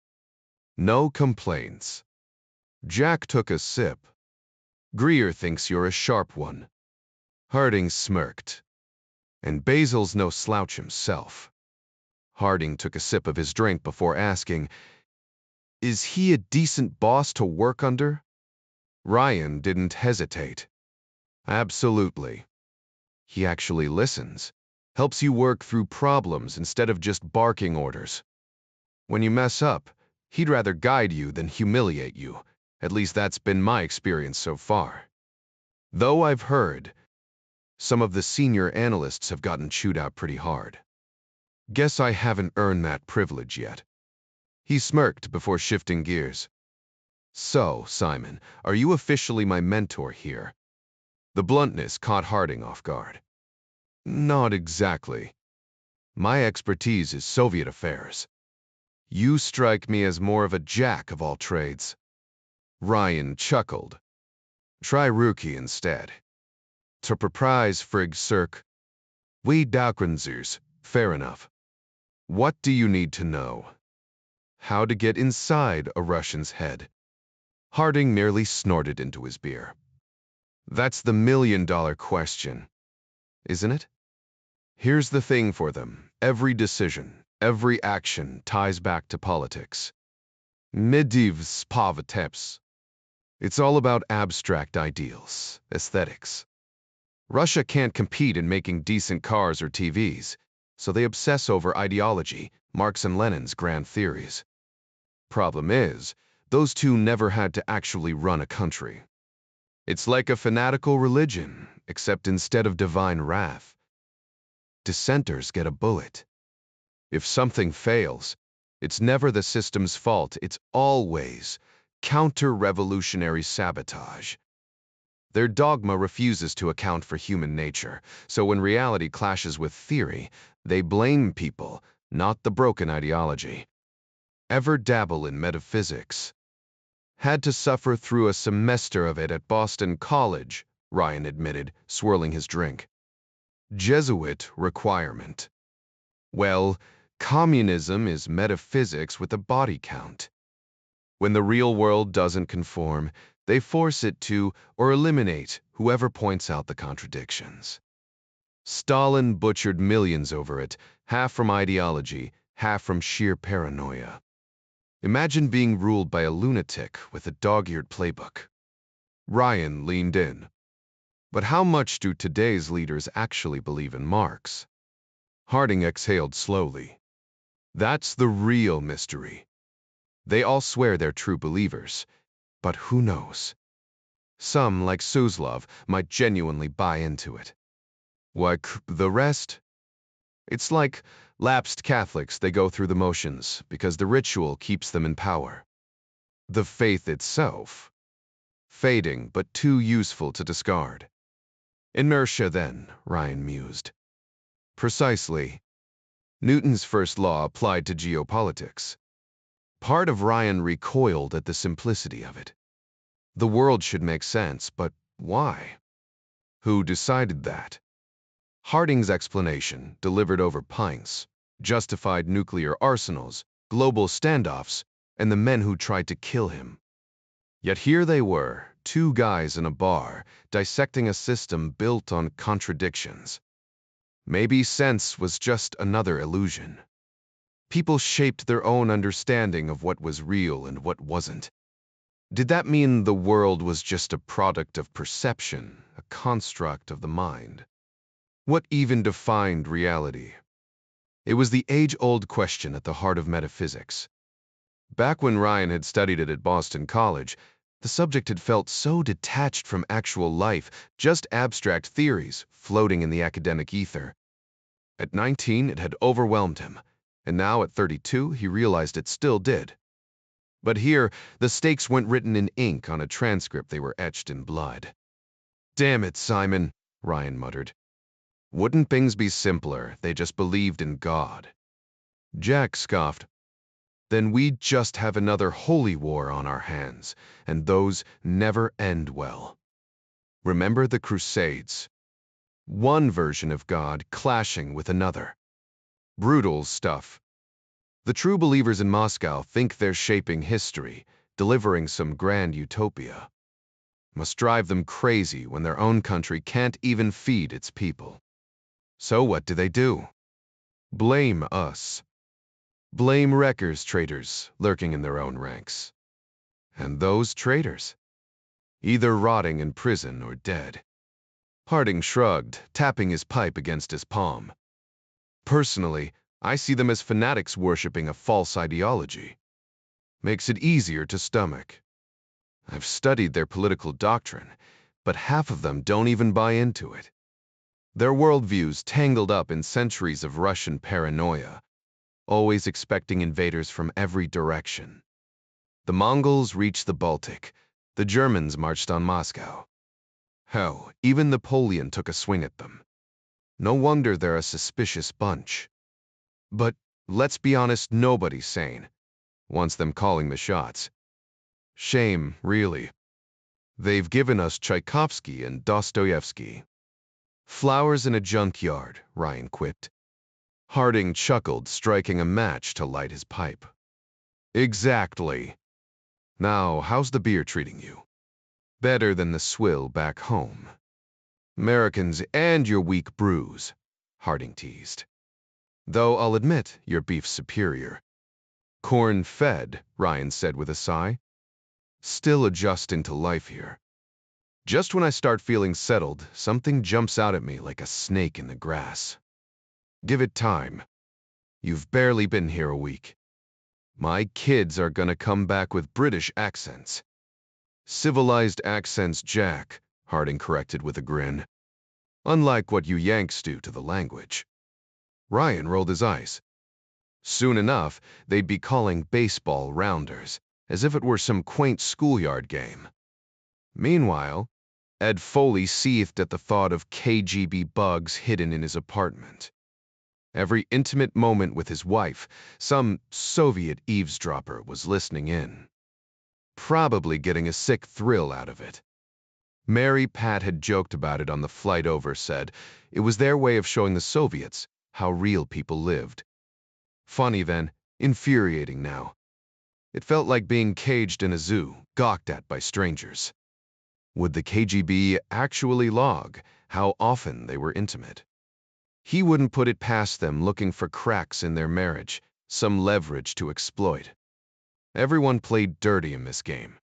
S1: No complaints. Jack took a sip. Greer thinks you're a sharp one. Harding smirked. And Basil's no slouch himself. Harding took a sip of his drink before asking, is he a decent boss to work under? Ryan didn't hesitate. Absolutely. He actually listens, helps you work through problems instead of just barking orders. When you mess up, he'd rather guide you than humiliate you. At least that's been my experience so far. Though I've heard, some of the senior analysts have gotten chewed out pretty hard. Guess I haven't earned that privilege yet. He smirked before shifting gears. So, Simon, are you officially my mentor here? The bluntness caught Harding off guard. Not exactly. My expertise is Soviet affairs. You strike me as more of a jack of all trades. Ryan chuckled. Try rookie instead. To prize frig circ. We Daukranzers, fair enough. What do you need to know? How to get inside a Russian's head. Harding nearly snorted into his beer. That's the million-dollar question, isn't it? Here's the thing for them. Every decision, every action ties back to politics. Medivs politics. It's all about abstract ideals, aesthetics. Russia can't compete in making decent cars or TVs, so they obsess over ideology, Marx and Lenin's grand theories. Problem is, those two never had to actually run a country. It's like a fanatical religion, except instead of divine wrath, dissenters get a bullet. If something fails, it's never the system's fault, it's always counter-revolutionary sabotage. Their dogma refuses to account for human nature, so when reality clashes with theory, they blame people, not the broken ideology. Ever dabble in metaphysics? Had to suffer through a semester of it at Boston College, Ryan admitted, swirling his drink. Jesuit requirement. Well, communism is metaphysics with a body count. When the real world doesn't conform, they force it to or eliminate whoever points out the contradictions. Stalin butchered millions over it, half from ideology, half from sheer paranoia. Imagine being ruled by a lunatic with a dog-eared playbook. Ryan leaned in. But how much do today's leaders actually believe in Marx? Harding exhaled slowly. That's the real mystery. They all swear they're true believers, but who knows? Some, like Suslov, might genuinely buy into it. Like the rest? It's like lapsed Catholics, they go through the motions because the ritual keeps them in power. The faith itself, fading but too useful to discard. Inertia then, Ryan mused. Precisely. Newton's first law applied to geopolitics. Part of Ryan recoiled at the simplicity of it. The world should make sense, but why? Who decided that? Harding's explanation, delivered over pints, justified nuclear arsenals, global standoffs, and the men who tried to kill him. Yet here they were, two guys in a bar, dissecting a system built on contradictions. Maybe sense was just another illusion. People shaped their own understanding of what was real and what wasn't. Did that mean the world was just a product of perception, a construct of the mind? What even defined reality? It was the age-old question at the heart of metaphysics. Back when Ryan had studied it at Boston College, The subject had felt so detached from actual life, just abstract theories floating in the academic ether. At 19, it had overwhelmed him, and now at 32, he realized it still did. But here, the stakes weren't written in ink on a transcript, they were etched in blood. "Damn it, Simon," Ryan muttered. "Wouldn't things be simpler if they just believed in God?" Jack scoffed. "Then we'd just have another holy war on our hands, and those never end well. Remember the Crusades? One version of God clashing with another. Brutal stuff. The true believers in Moscow think they're shaping history, delivering some grand utopia. Must drive them crazy when their own country can't even feed its people. So what do? Blame us. Blame wreckers traitors lurking in their own ranks. And those traitors? Either rotting in prison or dead." Harding shrugged, tapping his pipe against his palm. "Personally, I see them as fanatics worshipping a false ideology. Makes it easier to stomach. I've studied their political doctrine, but half of them don't even buy into it. Their worldviews tangled up in centuries of Russian paranoia, always expecting invaders from every direction. The Mongols reached the Baltic. The Germans marched on Moscow. Hell, even Napoleon took a swing at them. No wonder they're a suspicious bunch. But let's be honest, nobody's sane. Wants them calling the shots. Shame, really. They've given us Tchaikovsky and Dostoevsky." "Flowers in a junkyard," Ryan quipped. Harding chuckled, striking a match to light his pipe. "Exactly. Now, how's the beer treating you?" "Better than the swill back home." "Americans and your weak brews," Harding teased. "Though I'll admit your beef's superior." "Corn-fed," Ryan said with a sigh. "Still adjusting to life here. Just when I start feeling settled, something jumps out at me like a snake in the grass. Give it time. You've barely been here a week. My kids are gonna come back with British accents." "Civilized accents, Jack," Harding corrected with a grin. "Unlike what you Yanks do to the language." Ryan rolled his eyes. Soon enough, they'd be calling baseball rounders, as if it were some quaint schoolyard game. Meanwhile, Ed Foley seethed at the thought of KGB bugs hidden in his apartment. Every intimate moment with his wife, some Soviet eavesdropper was listening in. Probably getting a sick thrill out of it. Mary Pat had joked about it on the flight over, said it was their way of showing the Soviets how real people lived. Funny then, infuriating now. It felt like being caged in a zoo, gawked at by strangers. Would the KGB actually log how often they were intimate? He wouldn't put it past them looking for cracks in their marriage, some leverage to exploit. Everyone played dirty in this game.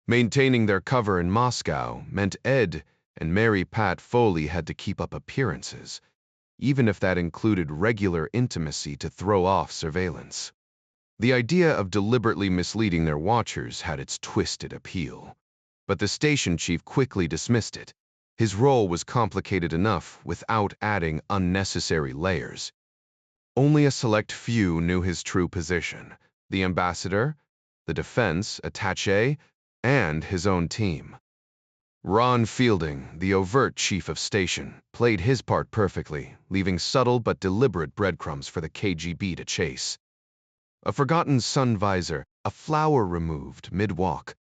S1: Maintaining their cover in Moscow meant Ed and Mary Pat Foley had to keep up appearances, even if that included regular intimacy to throw off surveillance. The idea of deliberately misleading their watchers had its twisted appeal, but the station chief quickly dismissed it. His role was complicated enough without adding unnecessary layers. Only a select few knew his true position: the ambassador, the defense attaché, and his own team. Ron Fielding, the overt chief of station, played his part perfectly, leaving subtle but deliberate breadcrumbs for the KGB to chase. A forgotten sun visor, a flower removed mid-walk,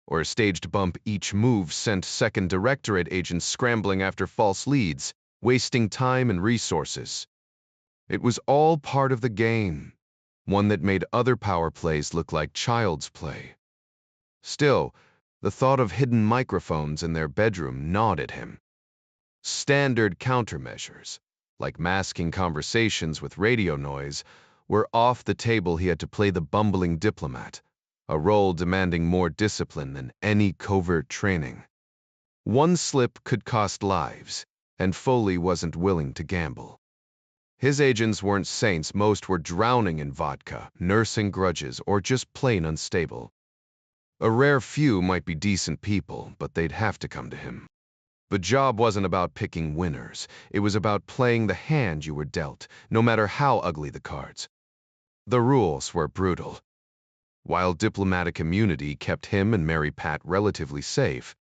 S1: or a staged bump each move sent second directorate agents scrambling after false leads, wasting time and resources. It was all part of the game, one that made other power plays look like child's play. Still, the thought of hidden microphones in their bedroom gnawed at him. Standard countermeasures, like masking conversations with radio noise, were off the table. He had to play the bumbling diplomat, a role demanding more discipline than any covert training. One slip could cost lives, and Foley wasn't willing to gamble. His agents weren't saints. Most were drowning in vodka, nursing grudges, or just plain unstable. A rare few might be decent people, but they'd have to come to him. The job wasn't about picking winners. It was about playing the hand you were dealt, no matter how ugly the cards. The rules were brutal. While diplomatic immunity kept him and Mary Pat relatively safe,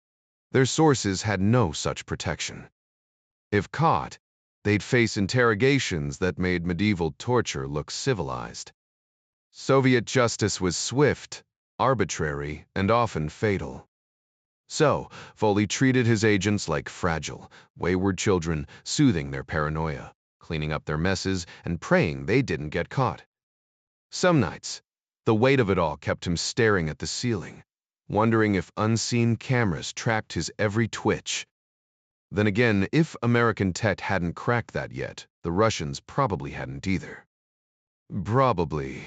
S1: their sources had no such protection. If caught, they'd face interrogations that made medieval torture look civilized. Soviet justice was swift, arbitrary, and often fatal. So, Foley treated his agents like fragile, wayward children, soothing their paranoia, cleaning up their messes, and praying they didn't get caught. Some nights, the weight of it all kept him staring at the ceiling, wondering if unseen cameras tracked his every twitch. Then again, if American tech hadn't cracked that yet, the Russians probably hadn't either. Probably.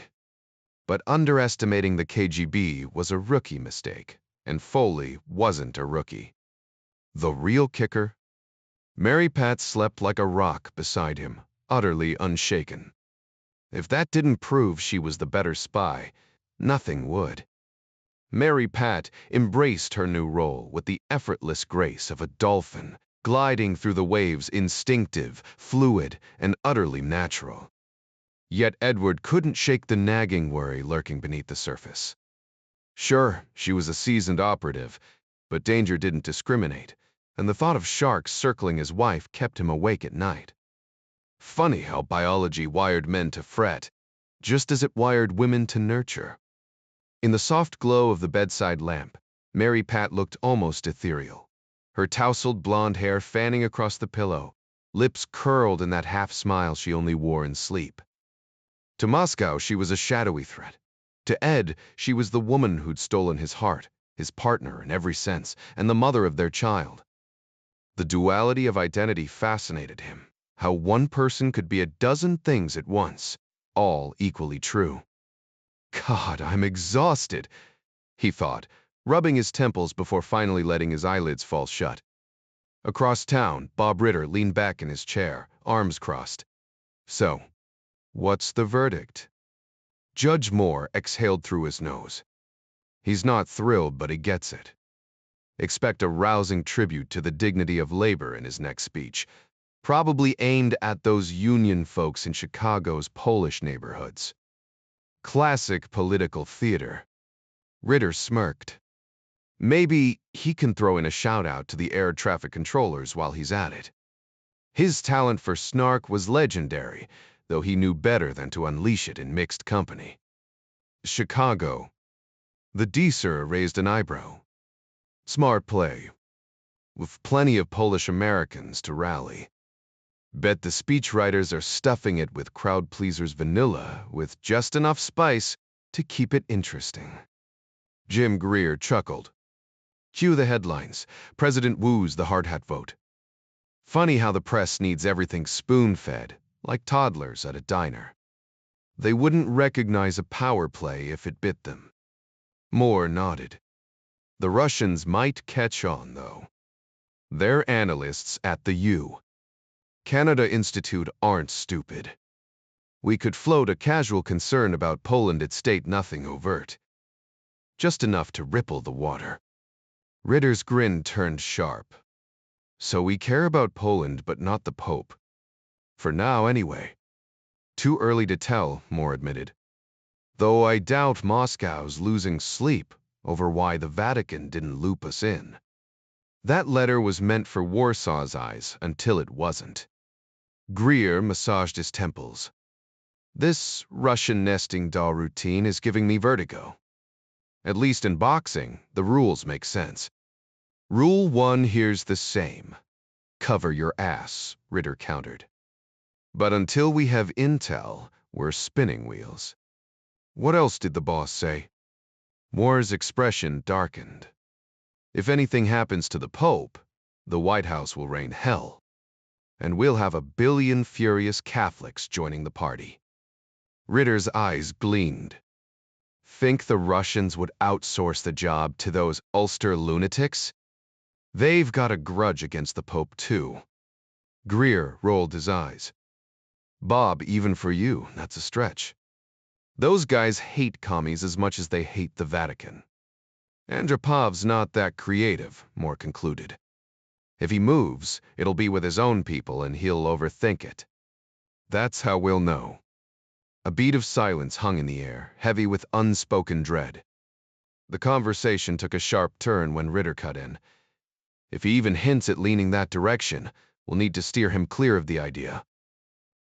S1: But underestimating the KGB was a rookie mistake, and Foley wasn't a rookie. The real kicker? Mary Pat slept like a rock beside him, utterly unshaken. If that didn't prove she was the better spy, nothing would. Mary Pat embraced her new role with the effortless grace of a dolphin, gliding through the waves, instinctive, fluid, and utterly natural. Yet Edward couldn't shake the nagging worry lurking beneath the surface. Sure, she was a seasoned operative, but danger didn't discriminate, and the thought of sharks circling his wife kept him awake at night. Funny how biology wired men to fret, just as it wired women to nurture. In the soft glow of the bedside lamp, Mary Pat looked almost ethereal, her tousled blonde hair fanning across the pillow, lips curled in that half-smile she only wore in sleep. To Moscow, she was a shadowy threat. To Ed, she was the woman who'd stolen his heart, his partner in every sense, and the mother of their child. The duality of identity fascinated him, how one person could be a dozen things at once, all equally true. God, I'm exhausted, he thought, rubbing his temples before finally letting his eyelids fall shut. Across town, Bob Ritter leaned back in his chair, arms crossed. So, what's the verdict? Judge Moore exhaled through his nose. He's not thrilled, but he gets it. Expect a rousing tribute to the dignity of labor in his next speech, probably aimed at those union folks in Chicago's Polish neighborhoods. Classic political theater. Ritter smirked. Maybe he can throw in a shout-out to the air traffic controllers while he's at it. His talent for snark was legendary, though he knew better than to unleash it in mixed company. Chicago. The D-Sir raised an eyebrow. Smart play. With plenty of Polish Americans to rally. Bet the speechwriters are stuffing it with crowd-pleasers vanilla with just enough spice to keep it interesting. Jim Greer chuckled. Cue the headlines. President woos the hard hat vote. Funny how the press needs everything spoon-fed, like toddlers at a diner. They wouldn't recognize a power play if it bit them. Moore nodded. The Russians might catch on, though. They're analysts at the U. Canada Institute aren't stupid. We could float a casual concern about Poland at state nothing overt. Just enough to ripple the water. Ritter's grin turned sharp. So we care about Poland but not the Pope. For now, anyway. Too early to tell, Moore admitted. Though I doubt Moscow's losing sleep over why the Vatican didn't loop us in. That letter was meant for Warsaw's eyes until it wasn't. Greer massaged his temples. This Russian nesting doll routine is giving me vertigo. At least in boxing, the rules make sense. Rule 1 here's the same. Cover your ass, Ritter countered. But until we have intel, we're spinning wheels. What else did the boss say? Moore's expression darkened. If anything happens to the Pope, the White House will rain hell. And we'll have 1 billion furious Catholics joining the party. Ritter's eyes gleamed. Think the Russians would outsource the job to those Ulster lunatics? They've got a grudge against the Pope, too. Greer rolled his eyes. Bob, even for you, that's a stretch. Those guys hate commies as much as they hate the Vatican. Andropov's not that creative, Moore concluded. If he moves, it'll be with his own people and he'll overthink it. That's how we'll know. A beat of silence hung in the air, heavy with unspoken dread. The conversation took a sharp turn when Ritter cut in. If he even hints at leaning that direction, we'll need to steer him clear of the idea.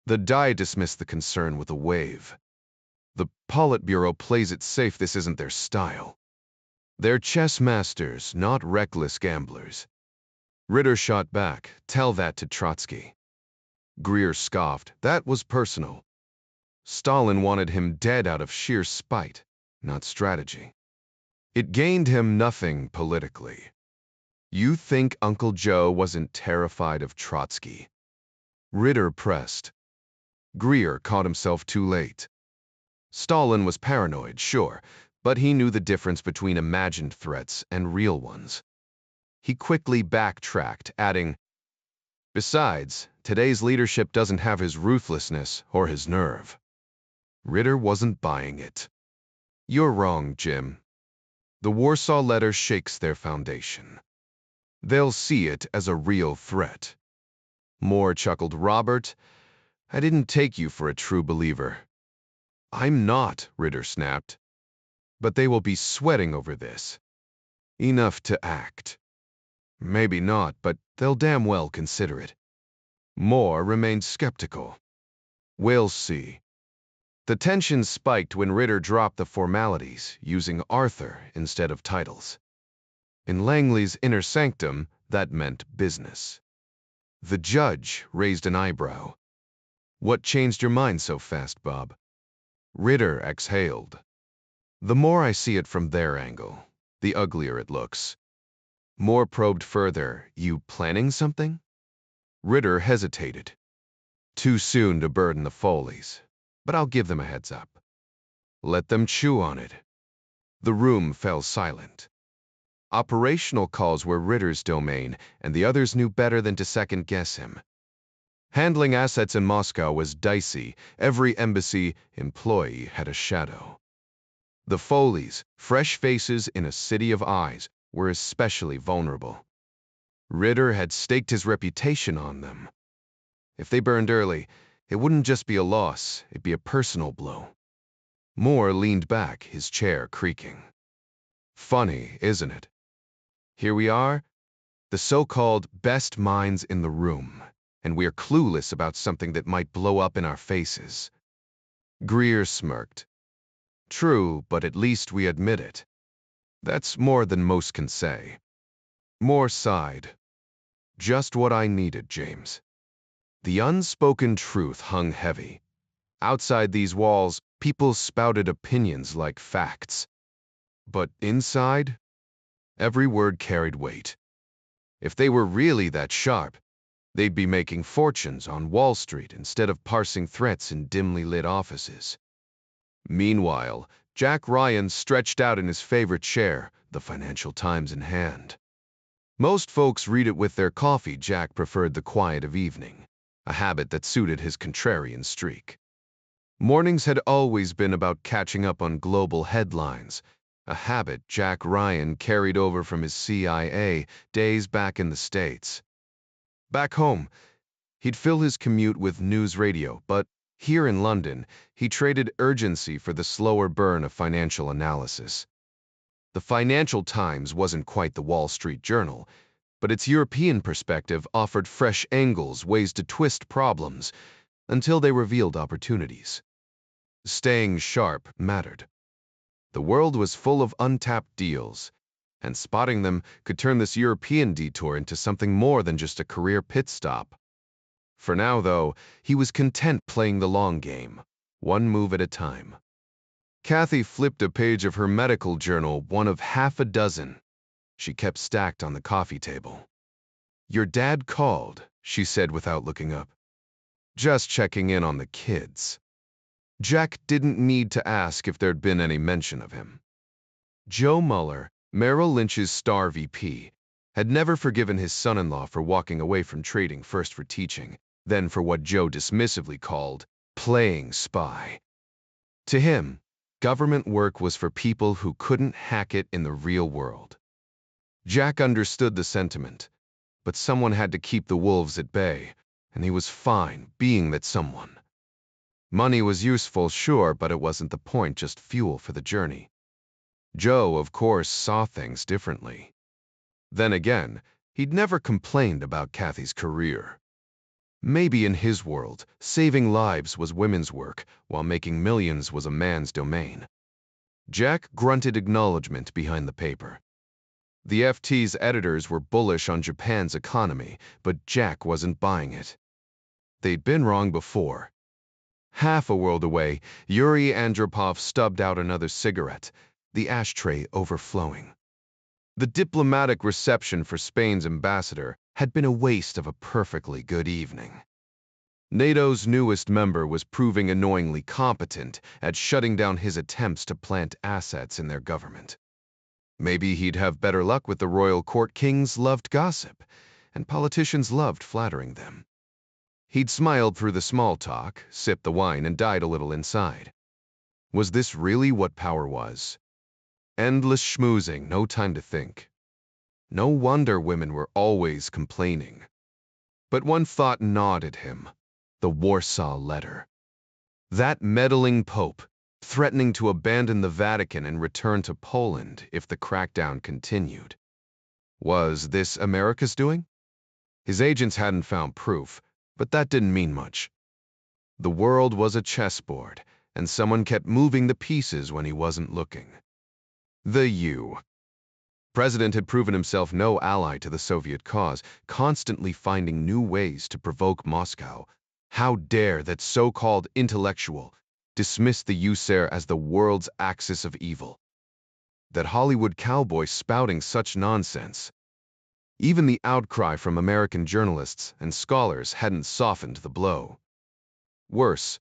S1: The die dismissed the concern with a wave. The Politburo plays it safe. This isn't their style. They're chess masters, not reckless gamblers. Ritter shot back, "Tell that to Trotsky." Greer scoffed. That was personal. Stalin wanted him dead out of sheer spite, not strategy. It gained him nothing politically. You think Uncle Joe wasn't terrified of Trotsky? Ritter pressed. Greer caught himself too late. Stalin was paranoid, sure, but he knew the difference between imagined threats and real ones. He quickly backtracked, adding, "Besides, today's leadership doesn't have his ruthlessness or his nerve." Ritter wasn't buying it. "You're wrong, Jim. The Warsaw Letter shakes their foundation. They'll see it as a real threat." Moore chuckled. "Robert, I didn't take you for a true believer." "I'm not," Ritter snapped. "But they will be sweating over this. Enough to act." "Maybe not, but they'll damn well consider it." Moore remained skeptical. "We'll see." The tension spiked when Ritter dropped the formalities, using Arthur instead of titles. In Langley's inner sanctum, that meant business. The judge raised an eyebrow. "What changed your mind so fast, Bob?" Ritter exhaled. "The more I see it from their angle, the uglier it looks." Moore probed further. "You planning something?" Ritter hesitated. "Too soon to burden the Foleys, but I'll give them a heads up." "Let them chew on it." The room fell silent. Operational calls were Ritter's domain, and the others knew better than to second-guess him. Handling assets in Moscow was dicey. Every embassy employee had a shadow. The Foleys, fresh faces in a city of eyes, were especially vulnerable. Ritter had staked his reputation on them. If they burned early, it wouldn't just be a loss, it'd be a personal blow. Moore leaned back, his chair creaking. "Funny, isn't it? Here we are, the so-called best minds in the room, and we're clueless about something that might blow up in our faces." Greer smirked. "True, but at least we admit it. That's more than most can say." Moore sighed. "Just what I needed, James." The unspoken truth hung heavy. Outside these walls, people spouted opinions like facts. But inside, every word carried weight. If they were really that sharp, they'd be making fortunes on Wall Street instead of parsing threats in dimly lit offices. Meanwhile, Jack Ryan stretched out in his favorite chair, the Financial Times in hand. Most folks read it with their coffee. Jack preferred the quiet of evening, a habit that suited his contrarian streak. Mornings had always been about catching up on global headlines, a habit Jack Ryan carried over from his CIA days back in the States. Back home, he'd fill his commute with news radio, but here in London, he traded urgency for the slower burn of financial analysis. The Financial Times wasn't quite the Wall Street Journal, but its European perspective offered fresh angles, ways to twist problems, until they revealed opportunities. Staying sharp mattered. The world was full of untapped deals, and spotting them could turn this European detour into something more than just a career pit stop. For now, though, he was content playing the long game, one move at a time. Kathy flipped a page of her medical journal, one of half a dozen she kept stacked on the coffee table. "Your dad called," she said without looking up. "Just checking in on the kids." Jack didn't need to ask if there'd been any mention of him. Joe Muller, Merrill Lynch's star VP, had never forgiven his son-in-law for walking away from trading, first for teaching, then for what Joe dismissively called playing spy. To him, Government work was for people who couldn't hack it in the real world. Jack understood the sentiment, but someone had to keep the wolves at bay, and he was fine being that someone. Money was useful, sure, but it wasn't the point, just fuel for the journey. Joe, of course, saw things differently. Then again, he'd never complained about Kathy's career. Maybe in his world, saving lives was women's work, while making millions was a man's domain. Jack grunted acknowledgement behind the paper. The FT's editors were bullish on Japan's economy, but Jack wasn't buying it. They'd been wrong before. Half a world away, Yuri Andropov stubbed out another cigarette, the ashtray overflowing. The diplomatic reception for Spain's ambassador had been a waste of a perfectly good evening. NATO's newest member was proving annoyingly competent at shutting down his attempts to plant assets in their government. Maybe he'd have better luck with the royal court. Kings loved gossip, and politicians loved flattering them. He'd smiled through the small talk, sipped the wine, and died a little inside. Was this really what power was? Endless schmoozing, no time to think. No wonder women were always complaining. But one thought gnawed at him: the Warsaw Letter. That meddling pope, threatening to abandon the Vatican and return to Poland if the crackdown continued. Was this America's doing? His agents hadn't found proof, but that didn't mean much. The world was a chessboard, and someone kept moving the pieces when he wasn't looking. The President had proven himself no ally to the Soviet cause, constantly finding new ways to provoke Moscow. How dare that so-called intellectual dismiss the USSR as the world's axis of evil? That Hollywood cowboy spouting such nonsense. Even the outcry from American journalists and scholars hadn't softened the blow. Worse,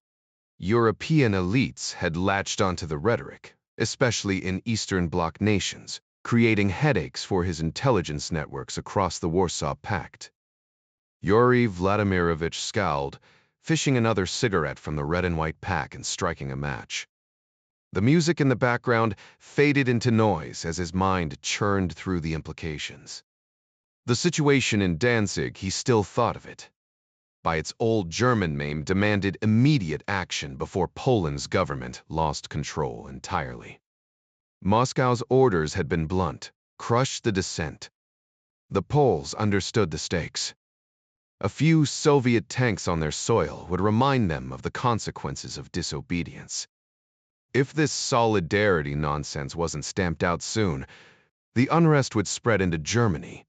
S1: European elites had latched onto the rhetoric, especially in Eastern Bloc nations, creating headaches for his intelligence networks across the Warsaw Pact. Yuri Vladimirovich scowled, fishing another cigarette from the red and white pack and striking a match. The music in the background faded into noise as his mind churned through the implications. The situation in Danzig, he still thought of it. By its old German name, demanded immediate action before Poland's government lost control entirely. Moscow's orders had been blunt: crush the dissent. The Poles understood the stakes. A few Soviet tanks on their soil would remind them of the consequences of disobedience. If this solidarity nonsense wasn't stamped out soon, the unrest would spread into Germany,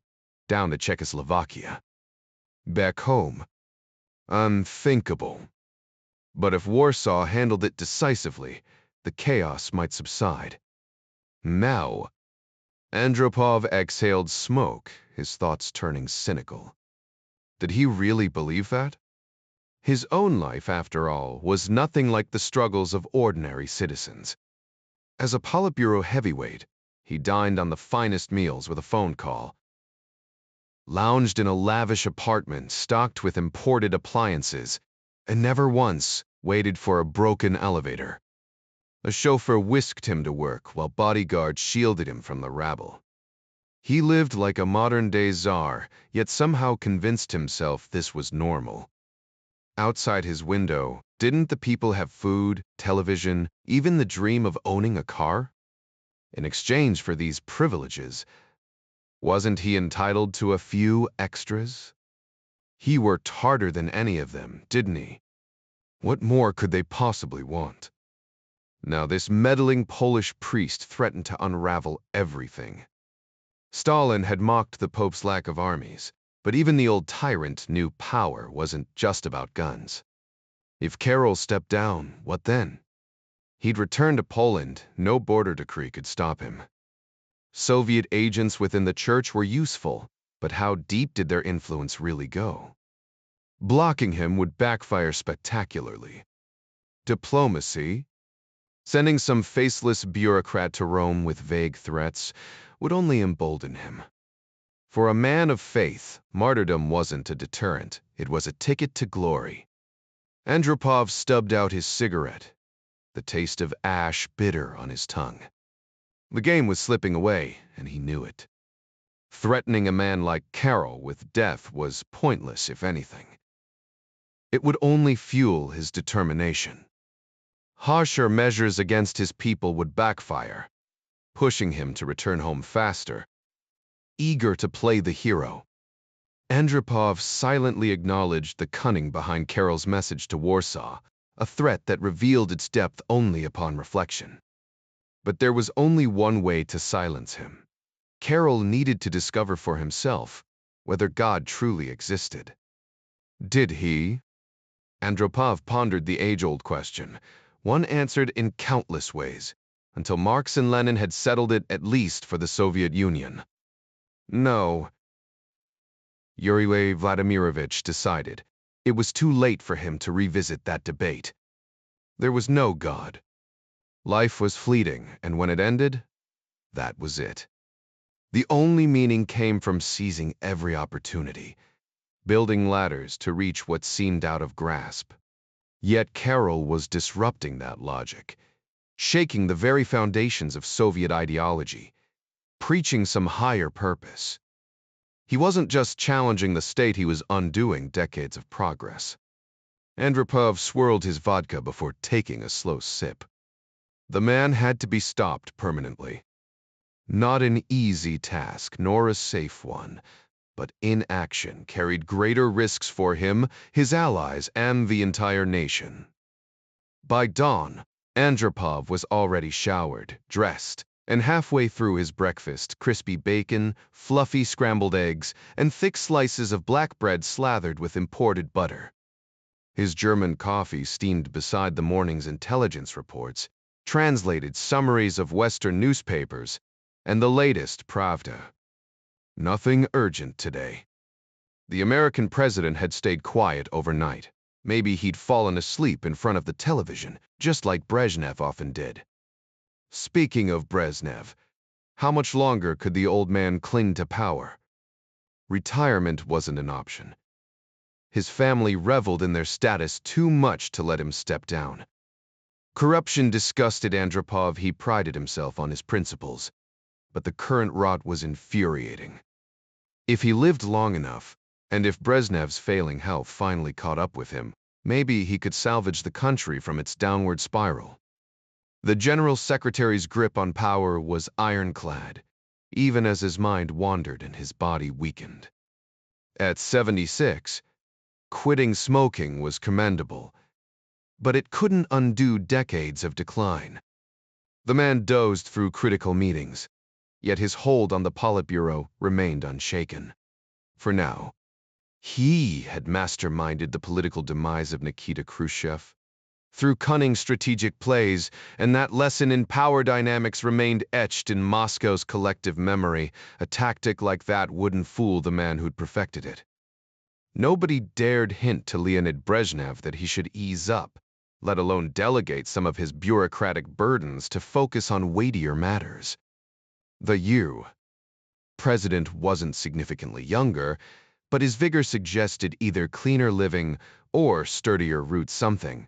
S1: down to Czechoslovakia. Back home, unthinkable. But if Warsaw handled it decisively, the chaos might subside. Now, Andropov exhaled smoke, his thoughts turning cynical. Did he really believe that? His own life, after all, was nothing like the struggles of ordinary citizens. As a Politburo heavyweight, he dined on the finest meals with a phone call, lounged in a lavish apartment stocked with imported appliances, and never once waited for a broken elevator. A chauffeur whisked him to work while bodyguards shielded him from the rabble. He lived like a modern-day czar, yet somehow convinced himself this was normal. Outside his window, didn't the people have food, television, even the dream of owning a car? In exchange for these privileges, wasn't he entitled to a few extras? He worked harder than any of them, didn't he? What more could they possibly want? Now this meddling Polish priest threatened to unravel everything. Stalin had mocked the Pope's lack of armies, but even the old tyrant knew power wasn't just about guns. If Karol stepped down, what then? He'd return to Poland, no border decree could stop him. Soviet agents within the church were useful, but how deep did their influence really go? Blocking him would backfire spectacularly. Diplomacy, sending some faceless bureaucrat to Rome with vague threats, would only embolden him. For a man of faith, martyrdom wasn't a deterrent, it was a ticket to glory. Andropov stubbed out his cigarette. the taste of ash bitter on his tongue. The game was slipping away, and he knew it. Threatening a man like Carroll with death was pointless, if anything. It would only fuel his determination. Harsher measures against his people would backfire, pushing him to return home faster. Eager to play the hero, Andropov silently acknowledged the cunning behind Carroll's message to Warsaw, a threat that revealed its depth only upon reflection. But there was only one way to silence him. Carroll needed to discover for himself whether God truly existed. Did he? Andropov pondered the age-old question, one answered in countless ways, until Marx and Lenin had settled it at least for the Soviet Union. No. Yuri Vladimirovich decided. It was too late for him to revisit that debate. There was no God. Life was fleeting, and when it ended, that was it. The only meaning came from seizing every opportunity, building ladders to reach what seemed out of grasp. Yet Carroll was disrupting that logic, shaking the very foundations of Soviet ideology, preaching some higher purpose. He wasn't just challenging the state, he was undoing decades of progress. Andropov swirled his vodka before taking a slow sip. The man had to be stopped permanently. Not an easy task, nor a safe one, but inaction carried greater risks for him, his allies, and the entire nation. By dawn, Andropov was already showered, dressed, and halfway through his breakfast, crispy bacon, fluffy scrambled eggs, and thick slices of black bread slathered with imported butter. His German coffee steamed beside the morning's intelligence reports, translated summaries of Western newspapers, and the latest Pravda. Nothing urgent today. The American president had stayed quiet overnight. Maybe he'd fallen asleep in front of the television, just like Brezhnev often did. Speaking of Brezhnev, how much longer could the old man cling to power? Retirement wasn't an option. His family reveled in their status too much to let him step down. Corruption disgusted Andropov. He prided himself on his principles, but the current rot was infuriating. If he lived long enough, and if Brezhnev's failing health finally caught up with him, maybe he could salvage the country from its downward spiral. The general secretary's grip on power was ironclad, even as his mind wandered and his body weakened. At 76, quitting smoking was commendable, but it couldn't undo decades of decline. The man dozed through critical meetings, yet his hold on the Politburo remained unshaken. For now, he had masterminded the political demise of Nikita Khrushchev through cunning strategic plays, and that lesson in power dynamics remained etched in Moscow's collective memory. A tactic like that wouldn't fool the man who'd perfected it. Nobody dared hint to Leonid Brezhnev that he should ease up, let alone delegate some of his bureaucratic burdens to focus on weightier matters. The president wasn't significantly younger, but his vigor suggested either cleaner living or sturdier roots. Something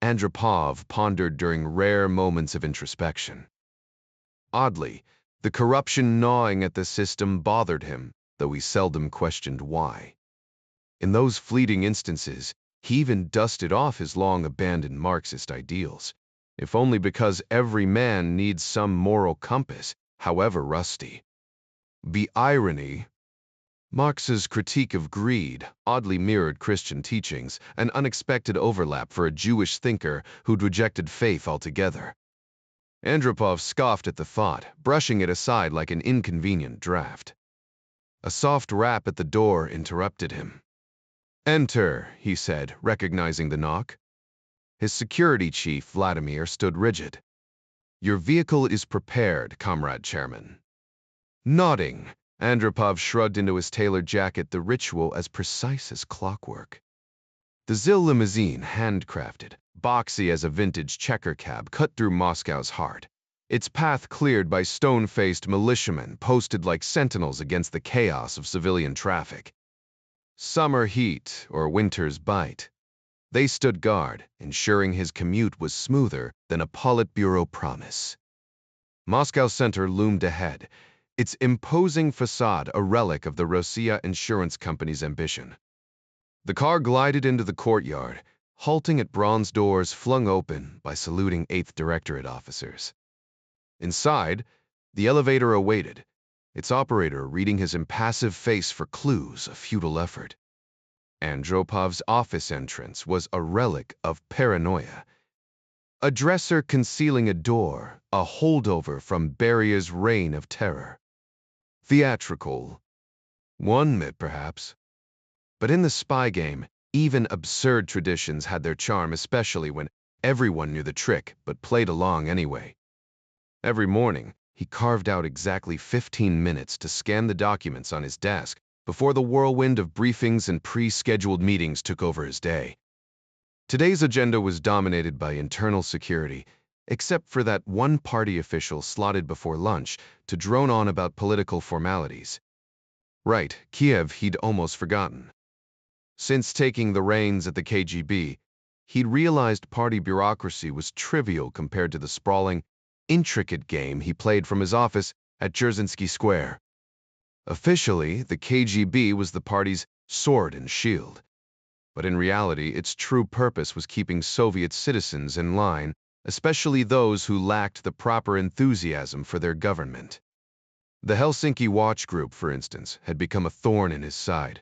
S1: Andropov pondered during rare moments of introspection. Oddly, the corruption gnawing at the system bothered him, though he seldom questioned why. In those fleeting instances, he even dusted off his long-abandoned Marxist ideals, if only because every man needs some moral compass, however rusty. The irony: Marx's critique of greed oddly mirrored Christian teachings, an unexpected overlap for a Jewish thinker who'd rejected faith altogether. Andropov scoffed at the thought, brushing it aside like an inconvenient draft. A soft rap at the door interrupted him. "Enter," he said, recognizing the knock. His security chief, Vladimir, stood rigid. "Your vehicle is prepared, Comrade Chairman." Nodding, Andropov shrugged into his tailored jacket, the ritual as precise as clockwork. The ZIL limousine, handcrafted, boxy as a vintage checker cab, cut through Moscow's heart, its path cleared by stone-faced militiamen posted like sentinels against the chaos of civilian traffic. Summer heat or winter's bite, They stood guard, ensuring his commute was smoother than a Politburo promise. Moscow Center loomed ahead, its imposing facade a relic of the Rossiya Insurance Company's ambition. The car glided into the courtyard, halting at bronze doors flung open by saluting 8th Directorate officers. Inside, the elevator awaited, its operator reading his impassive face for clues, a futile effort. Andropov's office entrance was a relic of paranoia. A dresser concealing a door, a holdover from Beria's reign of terror. Theatrical. One myth, perhaps. But in the spy game, even absurd traditions had their charm, especially when everyone knew the trick but played along anyway. Every morning, he carved out exactly 15 minutes to scan the documents on his desk before the whirlwind of briefings and pre-scheduled meetings took over his day. Today's agenda was dominated by internal security, except for that one party official slotted before lunch to drone on about political formalities. Right, Kiev he'd almost forgotten. Since taking the reins at the KGB, he'd realized party bureaucracy was trivial compared to the sprawling, intricate game he played from his office at Dzerzhinsky Square. Officially, the KGB was the party's sword and shield. But in reality, its true purpose was keeping Soviet citizens in line, especially those who lacked the proper enthusiasm for their government. The Helsinki Watch Group, for instance, had become a thorn in his side.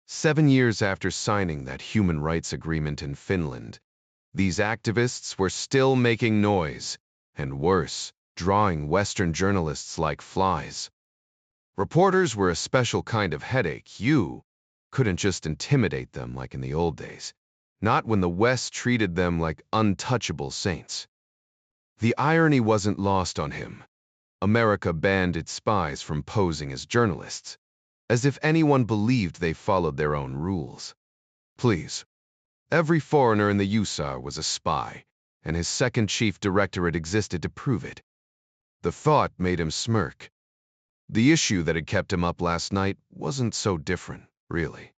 S1: 7 years after signing that human rights agreement in Finland, these activists were still making noise, and worse, drawing Western journalists like flies. Reporters were a special kind of headache. You couldn't just intimidate them like in the old days, not when the West treated them like untouchable saints. The irony wasn't lost on him. America banned its spies from posing as journalists, as if anyone believed they followed their own rules. Please. Every foreigner in the USSR was a spy, and his second chief directorate existed to prove it. The thought made him smirk. The issue that had kept him up last night wasn't so different, really.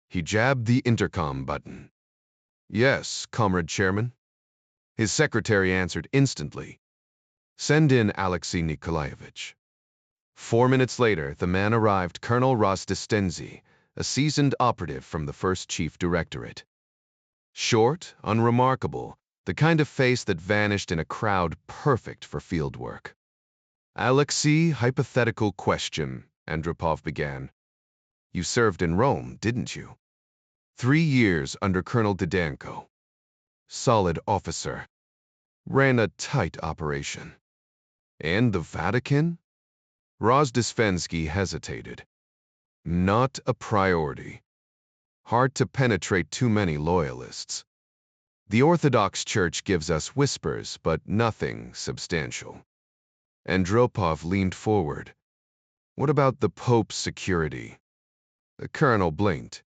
S1: He jabbed the intercom button. Yes, Comrade Chairman. His secretary answered instantly. Send in Alexei Nikolaevich. 4 minutes later, the man arrived, Colonel Rosdistenzi, a seasoned operative from the first chief directorate. Short, unremarkable, the kind of face that vanished in a crowd perfect for field work. Alexei, hypothetical question, Andropov began. You served in Rome, didn't you? 3 years under Colonel Didenko. Solid officer. Ran a tight operation. And the Vatican? Rozdestvensky hesitated. Not a priority. Hard to penetrate too many loyalists. The Orthodox Church gives us whispers, but nothing substantial. Andropov leaned forward. What about the Pope's security? The colonel blinked.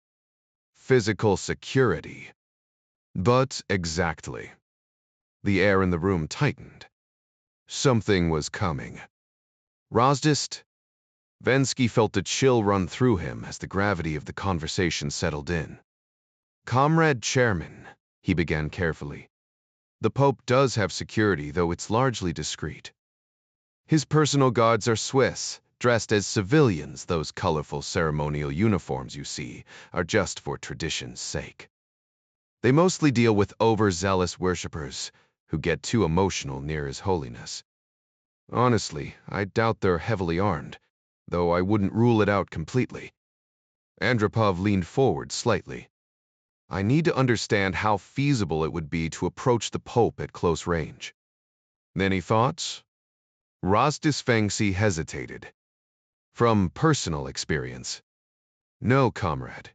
S1: Physical security. But exactly. The air in the room tightened. Something was coming. Rozdestvensky felt a chill run through him as the gravity of the conversation settled in. Comrade Chairman, he began carefully. The Pope does have security, though it's largely discreet. His personal guards are Swiss, dressed as civilians. Those colorful ceremonial uniforms you see are just for tradition's sake. They mostly deal with overzealous worshippers who get too emotional near His Holiness. Honestly, I doubt they're heavily armed, though I wouldn't rule it out completely. Andropov leaned forward slightly. I need to understand how feasible it would be to approach the Pope at close range. Any thoughts? Rozdestvensky hesitated. From personal experience. No, comrade.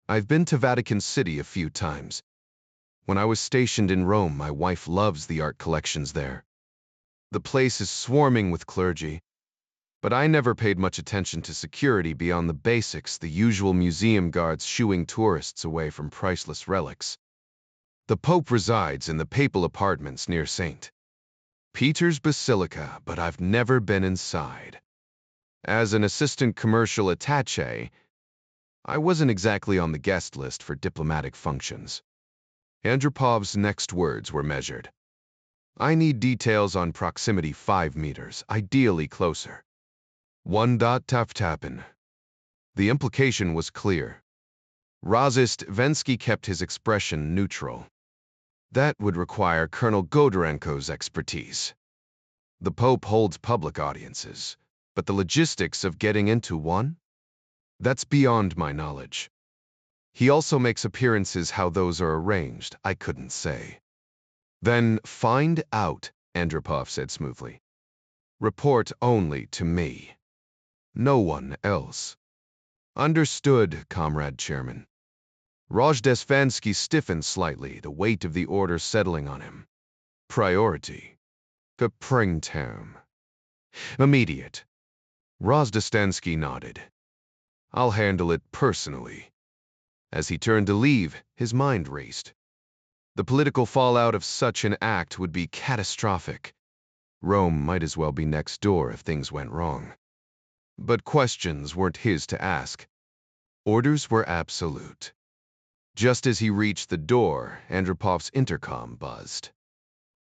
S1: I've been to Vatican City a few times. When I was stationed in Rome, my wife loves the art collections there. The place is swarming with clergy, but I never paid much attention to security beyond the basics, the usual museum guards shooing tourists away from priceless relics. The Pope resides in the papal apartments near St. Peter's Basilica, but I've never been inside. As an assistant commercial attaché, I wasn't exactly on the guest list for diplomatic functions. Andropov's next words were measured. I need details on proximity 5 meters, ideally closer. Tap-tappin. The implication was clear. Razist Vensky kept his expression neutral. That would require Colonel Godorenko's expertise. The Pope holds public audiences, but the logistics of getting into one? That's beyond my knowledge. He also makes appearances. How those are arranged, I couldn't say. Then find out, Andropov said smoothly. Report only to me. No one else. Understood, Comrade Chairman. Rojdesvansky stiffened slightly, the weight of the order settling on him. Priority. Term. Immediate. Rozdestansky nodded. I'll handle it personally. As he turned to leave, his mind raced. The political fallout of such an act would be catastrophic. Rome might as well be next door if things went wrong. But questions weren't his to ask. Orders were absolute. Just as he reached the door, Andropov's intercom buzzed.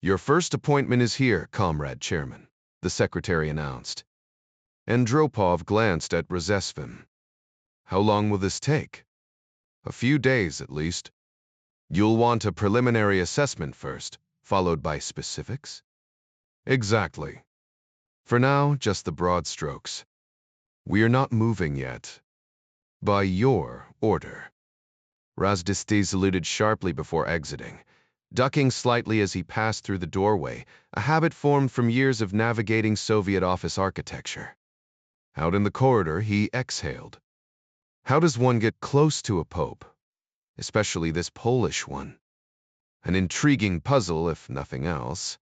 S1: Your first appointment is here, Comrade Chairman, the secretary announced. Andropov glanced at Rozesvin. How long will this take? A few days, at least. You'll want a preliminary assessment first, followed by specifics? Exactly. For now, just the broad strokes. We're not moving yet. By your order. Razdesty saluted sharply before exiting, ducking slightly as he passed through the doorway, a habit formed from years of navigating Soviet office architecture. Out in the corridor, he exhaled. How does one get close to a pope? Especially this Polish one. An intriguing puzzle, if nothing else.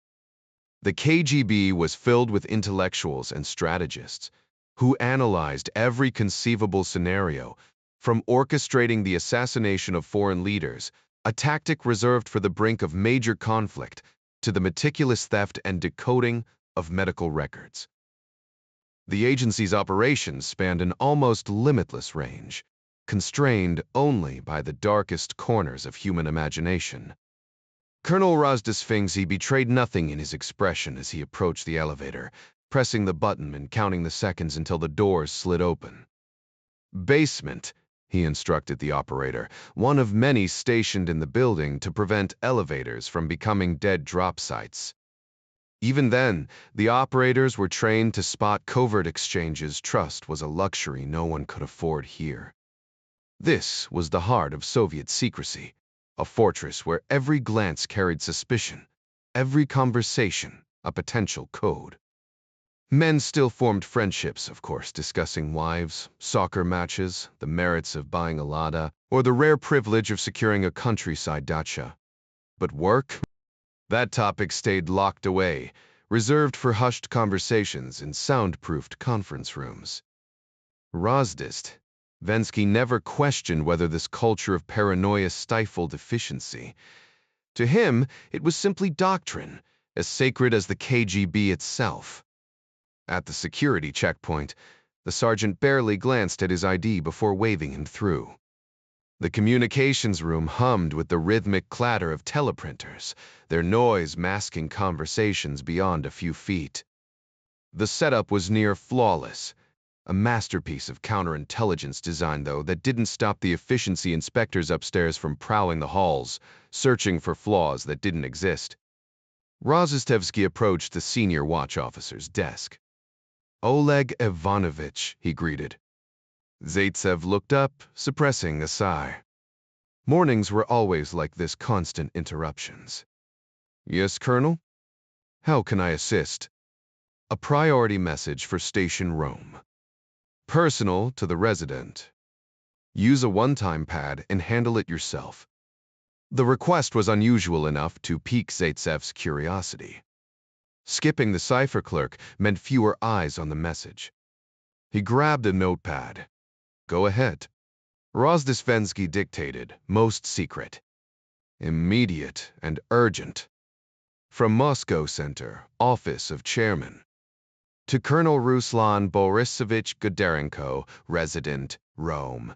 S1: The KGB was filled with intellectuals and strategists who analyzed every conceivable scenario, from orchestrating the assassination of foreign leaders, a tactic reserved for the brink of major conflict, to the meticulous theft and decoding of medical records. The agency's operations spanned an almost limitless range, constrained only by the darkest corners of human imagination. Colonel Rozdesvansky betrayed nothing in his expression as he approached the elevator, pressing the button and counting the seconds until the doors slid open. Basement, he instructed the operator, one of many stationed in the building to prevent elevators from becoming dead drop sites. Even then, the operators were trained to spot covert exchanges. Trust was a luxury no one could afford here. This was the heart of Soviet secrecy, a fortress where every glance carried suspicion, every conversation a potential code. Men still formed friendships, of course, discussing wives, soccer matches, the merits of buying a Lada, or the rare privilege of securing a countryside dacha. But work? That topic stayed locked away, reserved for hushed conversations in soundproofed conference rooms. Rozdestvensky never questioned whether this culture of paranoia stifled efficiency. To him, it was simply doctrine, as sacred as the KGB itself. At the security checkpoint, the sergeant barely glanced at his ID before waving him through. The communications room hummed with the rhythmic clatter of teleprinters, their noise masking conversations beyond a few feet. The setup was near flawless, a masterpiece of counterintelligence design, though, that didn't stop the efficiency inspectors upstairs from prowling the halls, searching for flaws that didn't exist. Rozestevsky approached the senior watch officer's desk. Oleg Ivanovich, he greeted. Zaitsev looked up, suppressing a sigh. Mornings were always like this, constant interruptions. Yes, Colonel? How can I assist? A priority message for Station Rome. Personal to the resident. Use a one-time pad and handle it yourself. The request was unusual enough to pique Zaitsev's curiosity. Skipping the cipher clerk meant fewer eyes on the message. He grabbed a notepad. Go ahead. Rozdesvansky dictated, most secret. Immediate and urgent. From Moscow Center, Office of Chairman. To Colonel Ruslan Borisovich Godarenko, Resident, Rome.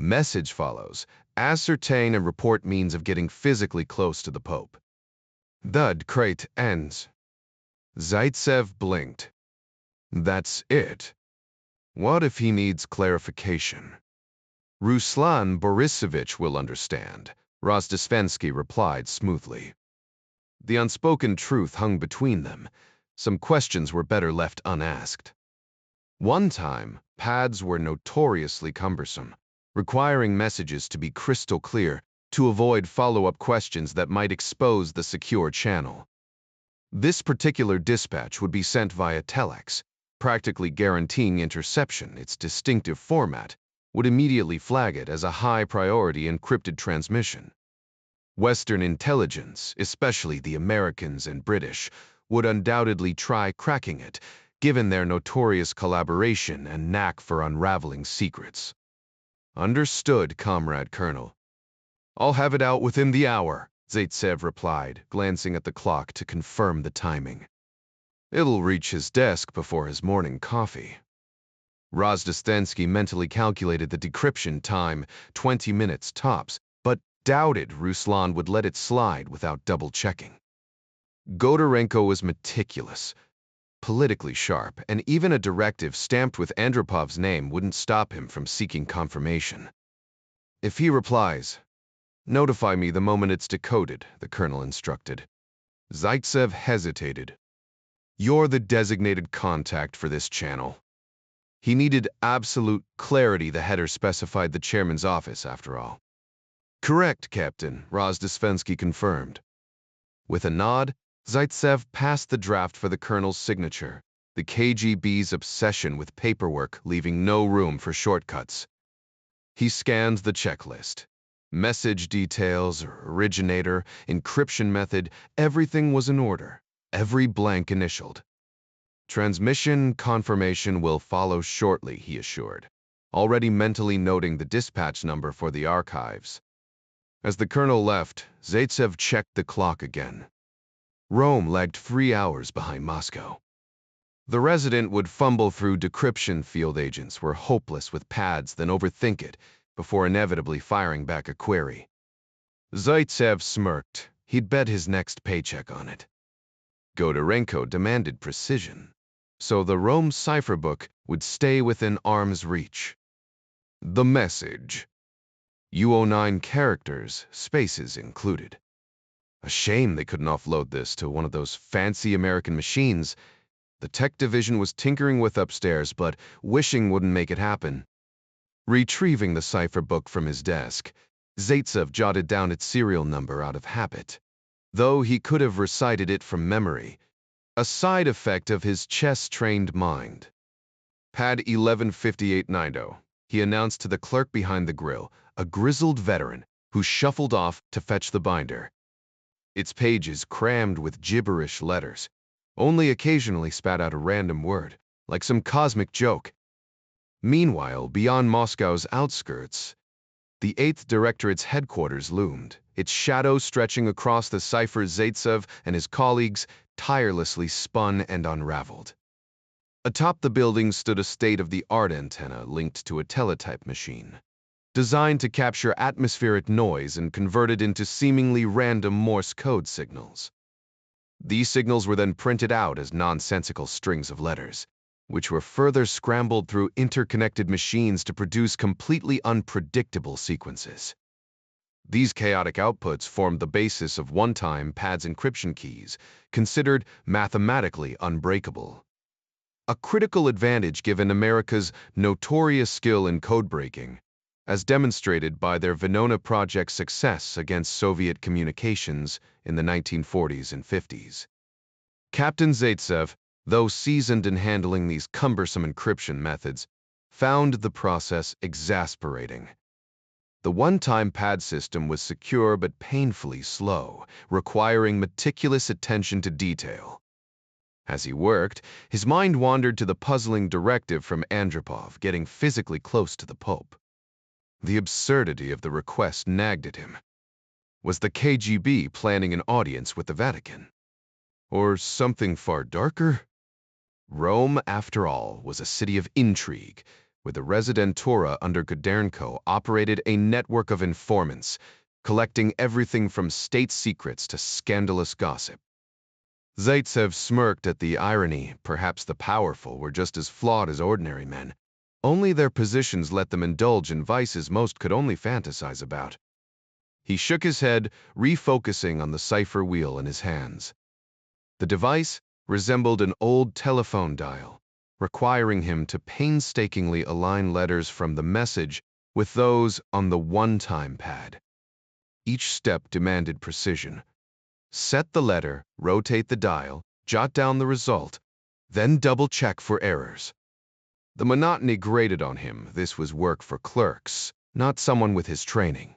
S1: Message follows. Ascertain and report means of getting physically close to the Pope. Thud crate ends. Zaitsev blinked. That's it. What if he needs clarification? Ruslan Borisovich will understand, Rozdestvensky replied smoothly. The unspoken truth hung between them. Some questions were better left unasked. One time, pads were notoriously cumbersome, requiring messages to be crystal clear to avoid follow-up questions that might expose the secure channel. This particular dispatch would be sent via telex, practically guaranteeing interception. Its distinctive format would immediately flag it as a high-priority encrypted transmission. Western intelligence, especially the Americans and British, would undoubtedly try cracking it, given their notorious collaboration and knack for unraveling secrets. Understood, Comrade Colonel. I'll have it out within the hour, Zaitsev replied, glancing at the clock to confirm the timing. It'll reach his desk before his morning coffee. Rozdestvensky mentally calculated the decryption time, 20 minutes tops, but doubted Ruslan would let it slide without double-checking. Godorenko was meticulous, politically sharp, and even a directive stamped with Andropov's name wouldn't stop him from seeking confirmation. If he replies, "Notify me the moment it's decoded," the colonel instructed. Zaitsev hesitated. You're the designated contact for this channel. He needed absolute clarity. The header specified the chairman's office, after all. Correct, Captain, Rozdestvensky confirmed. With a nod, Zaitsev passed the draft for the colonel's signature, the KGB's obsession with paperwork leaving no room for shortcuts. He scanned the checklist. Message details, originator, encryption method, everything was in order, every blank initialed. Transmission confirmation will follow shortly, he assured, already mentally noting the dispatch number for the archives. As the colonel left, Zaitsev checked the clock again. Rome lagged 3 hours behind Moscow. The resident would fumble through decryption. Field agents were hopeless with pads, then overthink it before inevitably firing back a query. Zaitsev smirked. He'd bet his next paycheck on it. Godorenko demanded precision, so the Rome cipher book would stay within arm's reach. The message. U09 characters, spaces included. A shame they couldn't offload this to one of those fancy American machines. The tech division was tinkering with upstairs, but wishing wouldn't make it happen. Retrieving the cipher book from his desk, Zaitsev jotted down its serial number out of habit, though he could have recited it from memory, a side effect of his chess-trained mind. Pad 115890, he announced to the clerk behind the grill, a grizzled veteran who shuffled off to fetch the binder. Its pages crammed with gibberish letters, only occasionally spat out a random word, like some cosmic joke. Meanwhile, beyond Moscow's outskirts, the 8th Directorate's headquarters loomed, its shadow stretching across the cipher. Zaitsev and his colleagues tirelessly spun and unraveled. Atop the building stood a state-of-the-art antenna linked to a teletype machine, designed to capture atmospheric noise and convert it into seemingly random Morse code signals. These signals were then printed out as nonsensical strings of letters, which were further scrambled through interconnected machines to produce completely unpredictable sequences. These chaotic outputs formed the basis of one-time pads encryption keys, considered mathematically unbreakable. A critical advantage given America's notorious skill in code-breaking, as demonstrated by their Venona project's success against Soviet communications in the 1940s and 50s. Captain Zaitsev, though seasoned in handling these cumbersome encryption methods, found the process exasperating. The one-time pad system was secure but painfully slow, requiring meticulous attention to detail. As he worked, his mind wandered to the puzzling directive from Andropov getting physically close to the Pope. The absurdity of the request nagged at him. Was the KGB planning an audience with the Vatican? Or something far darker? Rome, after all, was a city of intrigue, where the Residentura under Gudernko operated a network of informants, collecting everything from state secrets to scandalous gossip. Zaitsev smirked at the irony. Perhaps the powerful were just as flawed as ordinary men. Only their positions let them indulge in vices most could only fantasize about. He shook his head, refocusing on the cipher wheel in his hands. The device resembled an old telephone dial, requiring him to painstakingly align letters from the message with those on the one-time pad. Each step demanded precision. Set the letter, rotate the dial, jot down the result, then double-check for errors. The monotony grated on him. This was work for clerks, not someone with his training.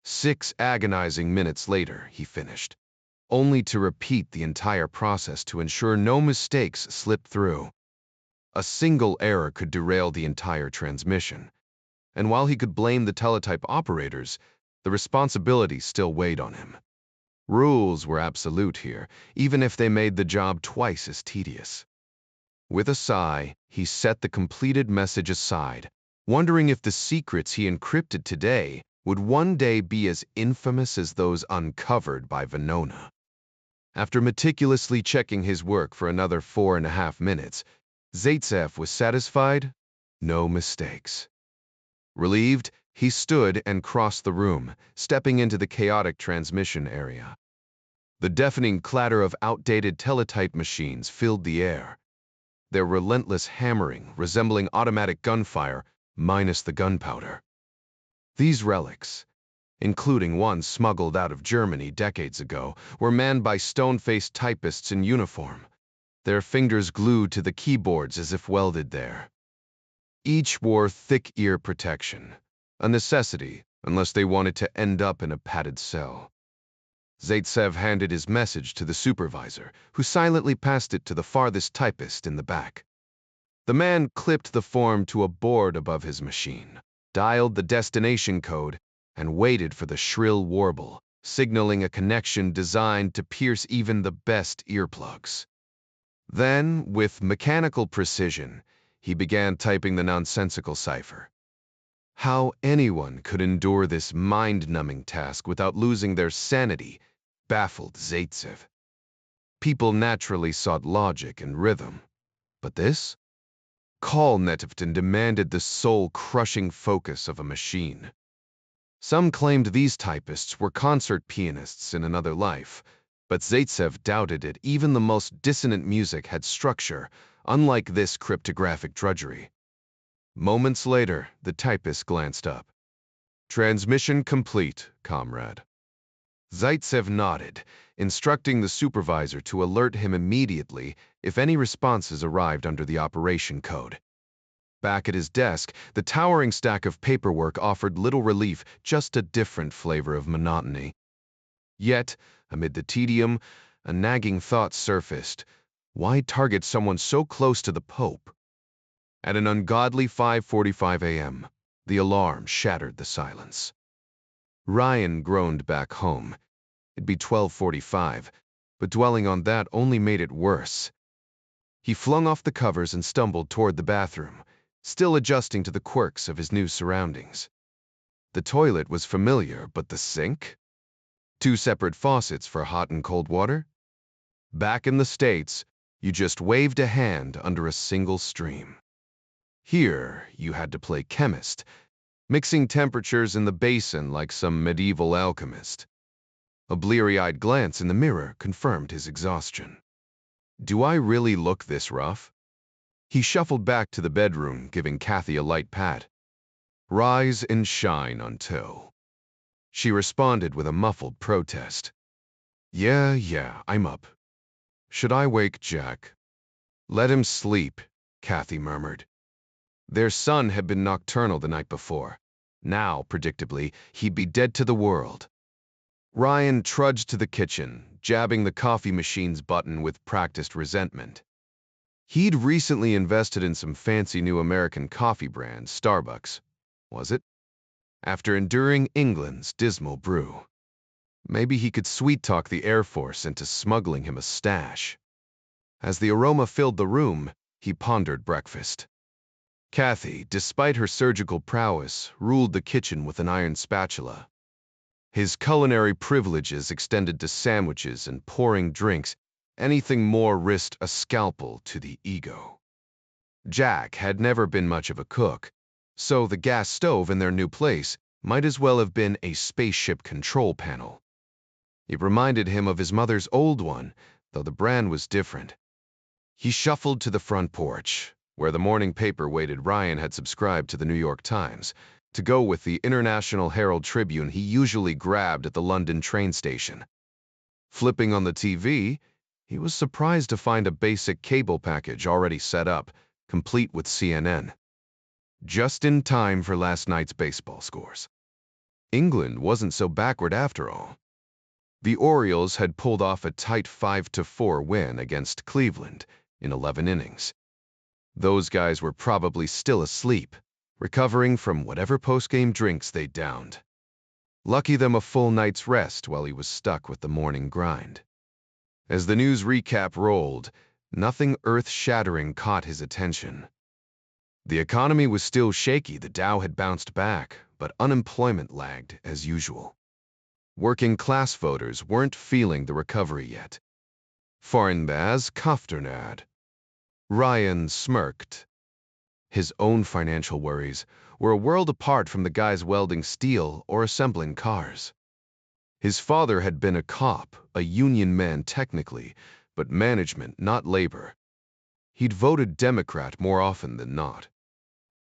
S1: 6 agonizing minutes later, he finished, only to repeat the entire process to ensure no mistakes slipped through. A single error could derail the entire transmission, and while he could blame the teletype operators, the responsibility still weighed on him. Rules were absolute here, even if they made the job twice as tedious. With a sigh, he set the completed message aside, wondering if the secrets he encrypted today would one day be as infamous as those uncovered by Venona. After meticulously checking his work for another 4.5 minutes, Zaitsev was satisfied. No mistakes. Relieved, he stood and crossed the room, stepping into the chaotic transmission area. The deafening clatter of outdated teletype machines filled the air, their relentless hammering resembling automatic gunfire minus the gunpowder. These relics, including one smuggled out of Germany decades ago, were manned by stone-faced typists in uniform, their fingers glued to the keyboards as if welded there. Each wore thick ear protection, a necessity unless they wanted to end up in a padded cell. Zaitsev handed his message to the supervisor, who silently passed it to the farthest typist in the back. The man clipped the form to a board above his machine, dialed the destination code, and waited for the shrill warble, signaling a connection designed to pierce even the best earplugs. Then, with mechanical precision, he began typing the nonsensical cipher. How anyone could endure this mind-numbing task without losing their sanity baffled Zaitsev. People naturally sought logic and rhythm, but this? Call Netifton demanded the soul-crushing focus of a machine. Some claimed these typists were concert pianists in another life, but Zaitsev doubted it. Even the most dissonant music had structure, unlike this cryptographic drudgery. Moments later, the typist glanced up. "Transmission complete, comrade." Zaitsev nodded, instructing the supervisor to alert him immediately if any responses arrived under the operation code. Back at his desk, the towering stack of paperwork offered little relief, just a different flavor of monotony. Yet, amid the tedium, a nagging thought surfaced. Why target someone so close to the Pope? At an ungodly 5:45 a.m., the alarm shattered the silence. Ryan groaned back home. It'd be 12:45, but dwelling on that only made it worse. He flung off the covers and stumbled toward the bathroom, still adjusting to the quirks of his new surroundings. The toilet was familiar, but the sink? 2 separate faucets for hot and cold water? Back in the States, you just waved a hand under a single stream. Here, you had to play chemist, mixing temperatures in the basin like some medieval alchemist. A bleary-eyed glance in the mirror confirmed his exhaustion. Do I really look this rough? He shuffled back to the bedroom, giving Kathy a light pat. Rise and shine until. She responded with a muffled protest. Yeah, I'm up. Should I wake Jack? Let him sleep, Kathy murmured. Their son had been nocturnal the night before. Now, predictably, he'd be dead to the world. Ryan trudged to the kitchen, jabbing the coffee machine's button with practiced resentment. He'd recently invested in some fancy new American coffee brand, Starbucks, was it? After enduring England's dismal brew. Maybe he could sweet-talk the Air Force into smuggling him a stash. As the aroma filled the room, he pondered breakfast. Kathy, despite her surgical prowess, ruled the kitchen with an iron spatula. His culinary privileges extended to sandwiches and pouring drinks. Anything more risked a scalpel to the ego. Jack had never been much of a cook, so the gas stove in their new place might as well have been a spaceship control panel. It reminded him of his mother's old one, though the brand was different. He shuffled to the front porch, where the morning paper waited. Ryan had subscribed to the New York Times, to go with the International Herald Tribune he usually grabbed at the London train station. Flipping on the TV, he was surprised to find a basic cable package already set up, complete with CNN. Just in time for last night's baseball scores. England wasn't so backward after all. The Orioles had pulled off a tight 5-4 win against Cleveland in 11 innings. Those guys were probably still asleep, recovering from whatever post-game drinks they'd downed. Lucky them a full night's rest while he was stuck with the morning grind. As the news recap rolled, nothing earth-shattering caught his attention. The economy was still shaky. The Dow had bounced back, but unemployment lagged as usual. Working-class voters weren't feeling the recovery yet. Foreignbaz Kafternad. Ryan smirked. His own financial worries were a world apart from the guys welding steel or assembling cars. His father had been a cop, a union man technically, but management, not labor. He'd voted Democrat more often than not.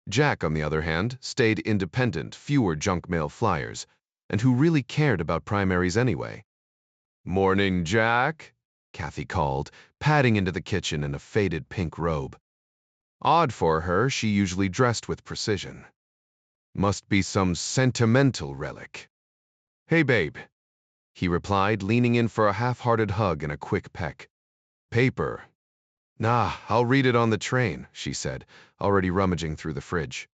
S1: Jack, on the other hand, stayed independent, fewer junk mail flyers, and who really cared about primaries anyway. "Morning, Jack," Kathy called, padding into the kitchen in a faded pink robe. Odd for her, she usually dressed with precision. Must be some sentimental relic. "Hey, babe," he replied, leaning in for a half-hearted hug and a quick peck. "Paper." "Nah, I'll read it on the train," she said, already rummaging through the fridge.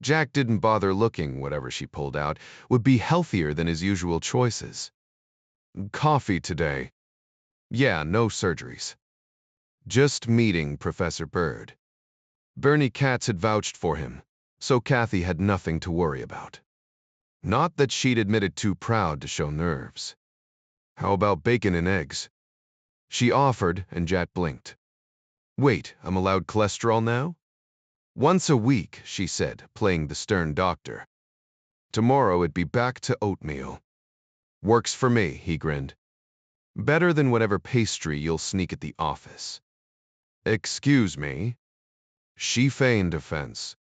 S1: Jack didn't bother looking. Whatever she pulled out would be healthier than his usual choices. "Coffee today." "Yeah, no surgeries. Just meeting Professor Bird." Bernie Katz had vouched for him, so Kathy had nothing to worry about. Not that she'd admitted too proud to show nerves. "How about bacon and eggs?" she offered, and Jack blinked. "Wait, I'm allowed cholesterol now?" "Once a week," she said, playing the stern doctor. "Tomorrow it'd be back to oatmeal." "Works for me," he grinned. "Better than whatever pastry you'll sneak at the office." "Excuse me?" She feigned offense.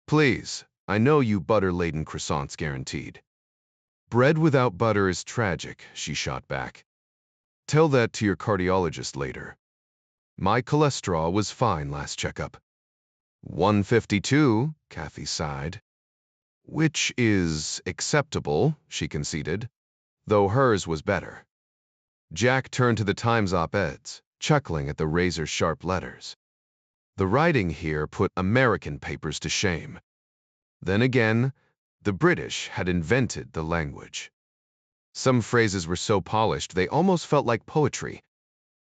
S1: "Please, I know you butter-laden croissants guaranteed." "Bread without butter is tragic," she shot back. "Tell that to your cardiologist later." "My cholesterol was fine last checkup." 152, Kathy sighed. "Which is acceptable," she conceded, though hers was better. Jack turned to the Times op-eds, chuckling at the razor-sharp letters. The writing here put American papers to shame. Then again, the British had invented the language. Some phrases were so polished they almost felt like poetry,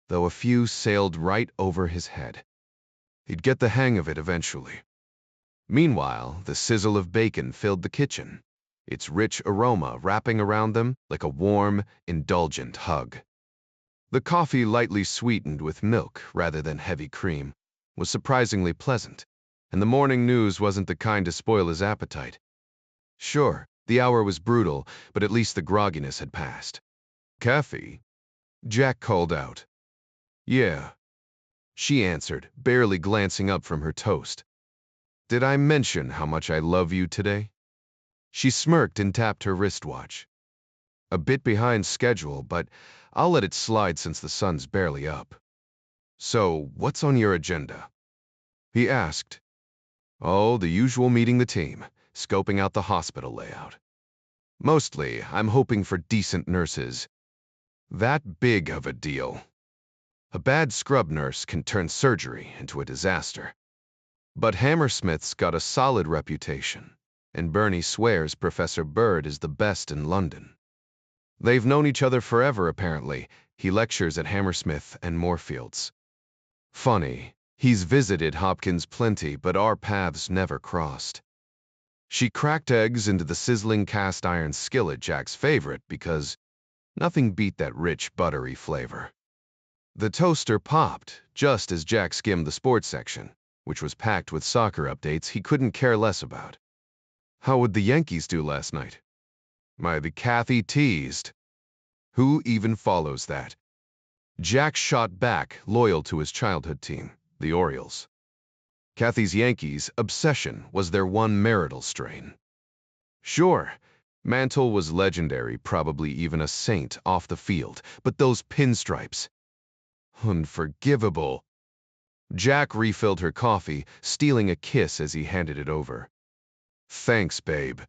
S1: though a few sailed right over his head. He'd get the hang of it eventually. Meanwhile, the sizzle of bacon filled the kitchen, its rich aroma wrapping around them like a warm, indulgent hug. The coffee, lightly sweetened with milk rather than heavy cream, was surprisingly pleasant, and the morning news wasn't the kind to spoil his appetite. Sure, the hour was brutal, but at least the grogginess had passed. "Kathy?" Jack called out. "Yeah," she answered, barely glancing up from her toast. "Did I mention how much I love you today?" She smirked and tapped her wristwatch. "A bit behind schedule, but I'll let it slide since the sun's barely up." "So, what's on your agenda?" he asked. "Oh, the usual, meeting the team, scoping out the hospital layout. Mostly, I'm hoping for decent nurses. That big of a deal. A bad scrub nurse can turn surgery into a disaster. But Hammersmith's got a solid reputation, and Bernie swears Professor Bird is the best in London. They've known each other forever, apparently. He lectures at Hammersmith and Moorfields." "Funny," He's visited Hopkins plenty, but our paths never crossed. She cracked eggs into the sizzling cast iron skillet, Jack's favorite, because nothing beat that rich, buttery flavor. The toaster popped just as Jack skimmed the sports section, which was packed with soccer updates he couldn't care less about. How would the Yankees do last night? The Kathy teased. Who even follows that? Jack shot back, loyal to his childhood team, the Orioles. Kathy's Yankees' obsession was their one marital strain. Sure, Mantle was legendary, probably even a saint off the field, but those pinstripes. Unforgivable. Jack refilled her coffee, stealing a kiss as he handed it over. Thanks, babe.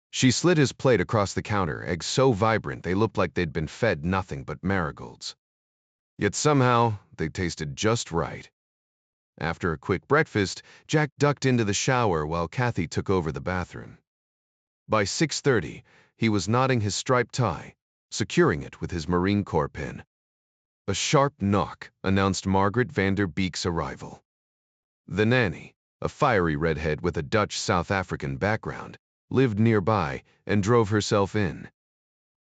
S1: She slid his plate across the counter, eggs so vibrant they looked like they'd been fed nothing but marigolds. Yet somehow, they tasted just right. After a quick breakfast, Jack ducked into the shower while Kathy took over the bathroom. By 6:30, he was knotting his striped tie, securing it with his Marine Corps pin. A sharp knock announced Margaret Vander Beek's arrival. The nanny, a fiery redhead with a Dutch South African background, lived nearby and drove herself in.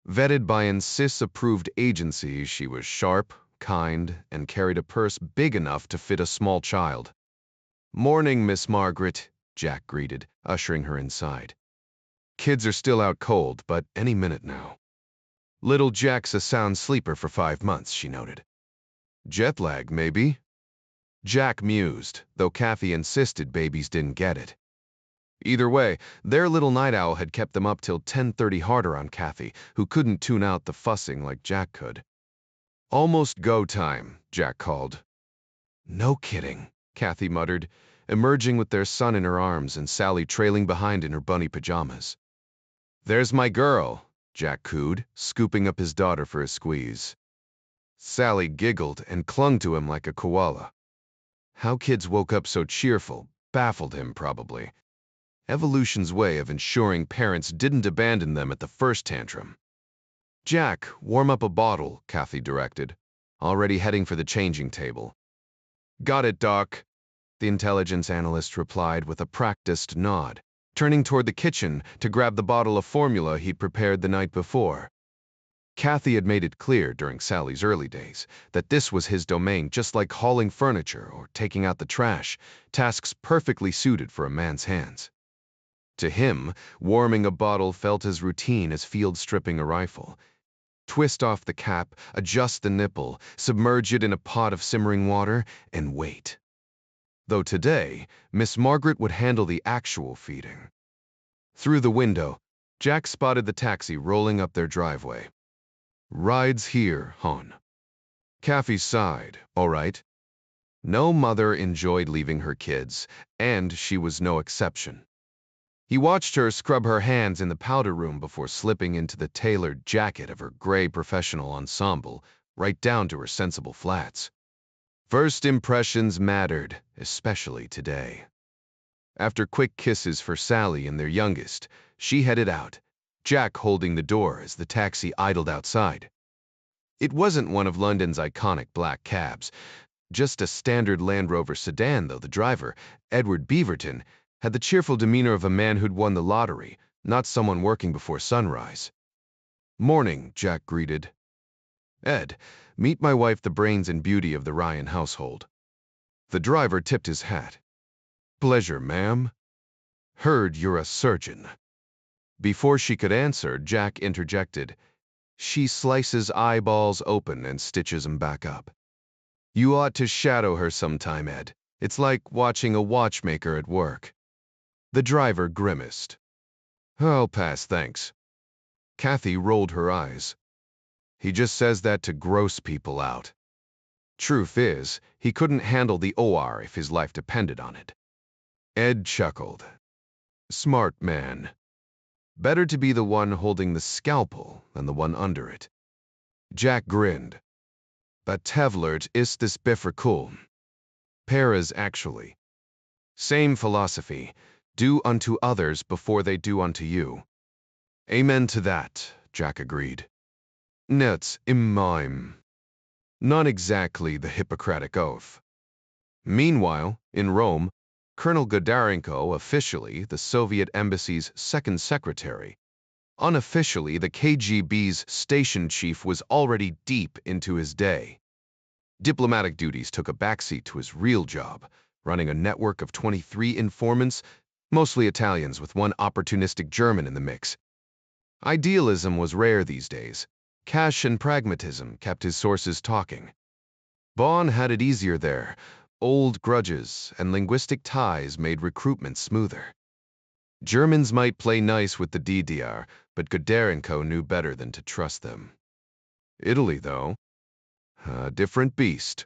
S1: Vetted by an CIS-approved agency, she was sharp, kind, and carried a purse big enough to fit a small child. "Morning, Miss Margaret," Jack greeted, ushering her inside. "Kids are still out cold, but any minute now." "Little Jack's a sound sleeper for 5 months," she noted. "Jet lag, maybe?" Jack mused, though Kathy insisted babies didn't get it. Either way, their little night owl had kept them up till 10:30 harder on Kathy, who couldn't tune out the fussing like Jack could. "Almost go time," Jack called. "No kidding," Kathy muttered, emerging with their son in her arms and Sally trailing behind in her bunny pajamas. "There's my girl," Jack cooed, scooping up his daughter for a squeeze. Sally giggled and clung to him like a koala. How kids woke up so cheerful baffled him, probably. Evolution's way of ensuring parents didn't abandon them at the first tantrum. "Jack, warm up a bottle," Kathy directed, already heading for the changing table. "Got it, Doc," the intelligence analyst replied with a practiced nod, turning toward the kitchen to grab the bottle of formula he'd prepared the night before. Kathy had made it clear during Sally's early days that this was his domain, just like hauling furniture or taking out the trash, tasks perfectly suited for a man's hands. To him, warming a bottle felt as routine as field stripping a rifle. Twist off the cap, adjust the nipple, submerge it in a pot of simmering water, and wait. Though today, Miss Margaret would handle the actual feeding. Through the window, Jack spotted the taxi rolling up their driveway. "Rides here, hon." Kathy sighed. All right. No mother enjoyed leaving her kids, and she was no exception. He watched her scrub her hands in the powder room before slipping into the tailored jacket of her gray professional ensemble, right down to her sensible flats. First impressions mattered, especially today. After quick kisses for Sally and their youngest, she headed out, Jack holding the door as the taxi idled outside. It wasn't one of London's iconic black cabs, just a standard Land Rover sedan, though the driver, Edward Beaverton, had the cheerful demeanor of a man who'd won the lottery, not someone working before sunrise. "Morning," Jack greeted. "Ed, meet my wife, the brains and beauty of the Ryan household." The driver tipped his hat. "Pleasure, ma'am. Heard you're a surgeon." Before she could answer, Jack interjected. "She slices eyeballs open and stitches 'em back up. You ought to shadow her sometime, Ed. It's like watching a watchmaker at work." The driver grimaced. "I'll pass, thanks." Kathy rolled her eyes. "He just says that to gross people out. Truth is, he couldn't handle the OR if his life depended on it." Ed chuckled. "Smart man. Better to be the one holding the scalpel than the one under it." Jack grinned. "Batevlert ist this befrikul." Paras, actually. Same philosophy. Do unto others before they do unto you. "Amen to that," Jack agreed. "Nets imime." Not exactly the Hippocratic oath. Meanwhile, in Rome, Colonel Godarenko, officially the Soviet embassy's second secretary, unofficially the KGB's station chief, was already deep into his day. Diplomatic duties took a backseat to his real job, running a network of 23 informants, mostly Italians with one opportunistic German in the mix. Idealism was rare these days. Cash and pragmatism kept his sources talking. Bonn had it easier there. Old grudges and linguistic ties made recruitment smoother. Germans might play nice with the DDR, but Godarenko knew better than to trust them. Italy, though, a different beast.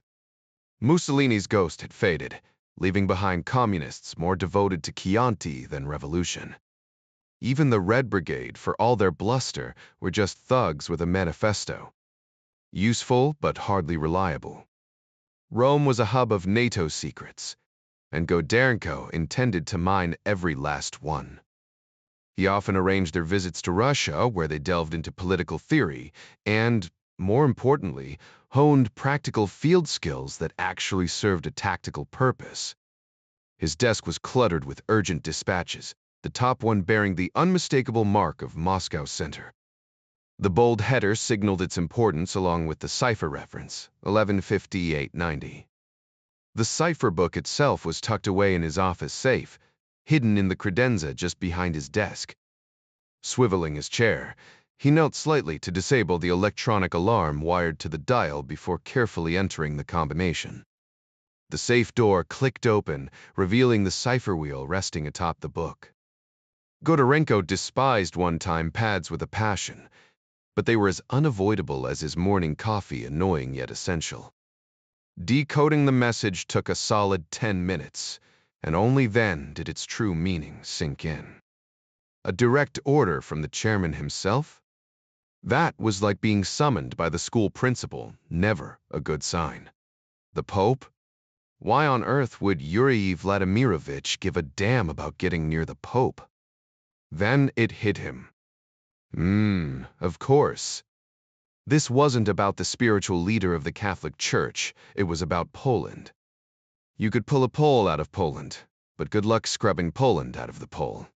S1: Mussolini's ghost had faded, leaving behind communists more devoted to Chianti than revolution. Even the Red Brigade, for all their bluster, were just thugs with a manifesto. Useful, but hardly reliable. Rome was a hub of NATO secrets, and Godarenko intended to mine every last one. He often arranged their visits to Russia, where they delved into political theory and, more importantly, honed practical field skills that actually served a tactical purpose. His desk was cluttered with urgent dispatches, the top one bearing the unmistakable mark of Moscow Center. The bold header signaled its importance along with the cipher reference, 115890. The cipher book itself was tucked away in his office safe, hidden in the credenza just behind his desk. Swiveling his chair, he knelt slightly to disable the electronic alarm wired to the dial before carefully entering the combination. The safe door clicked open, revealing the cipher wheel resting atop the book. Godarenko despised one-time pads with a passion, but they were as unavoidable as his morning coffee, annoying yet essential. Decoding the message took a solid 10 minutes, and only then did its true meaning sink in. A direct order from the chairman himself? That was like being summoned by the school principal, never a good sign. The Pope? Why on earth would Yuri Vladimirovich give a damn about getting near the Pope? Then it hit him. Of course. This wasn't about the spiritual leader of the Catholic Church, it was about Poland. You could pull a Pole out of Poland, but good luck scrubbing Poland out of the Pole.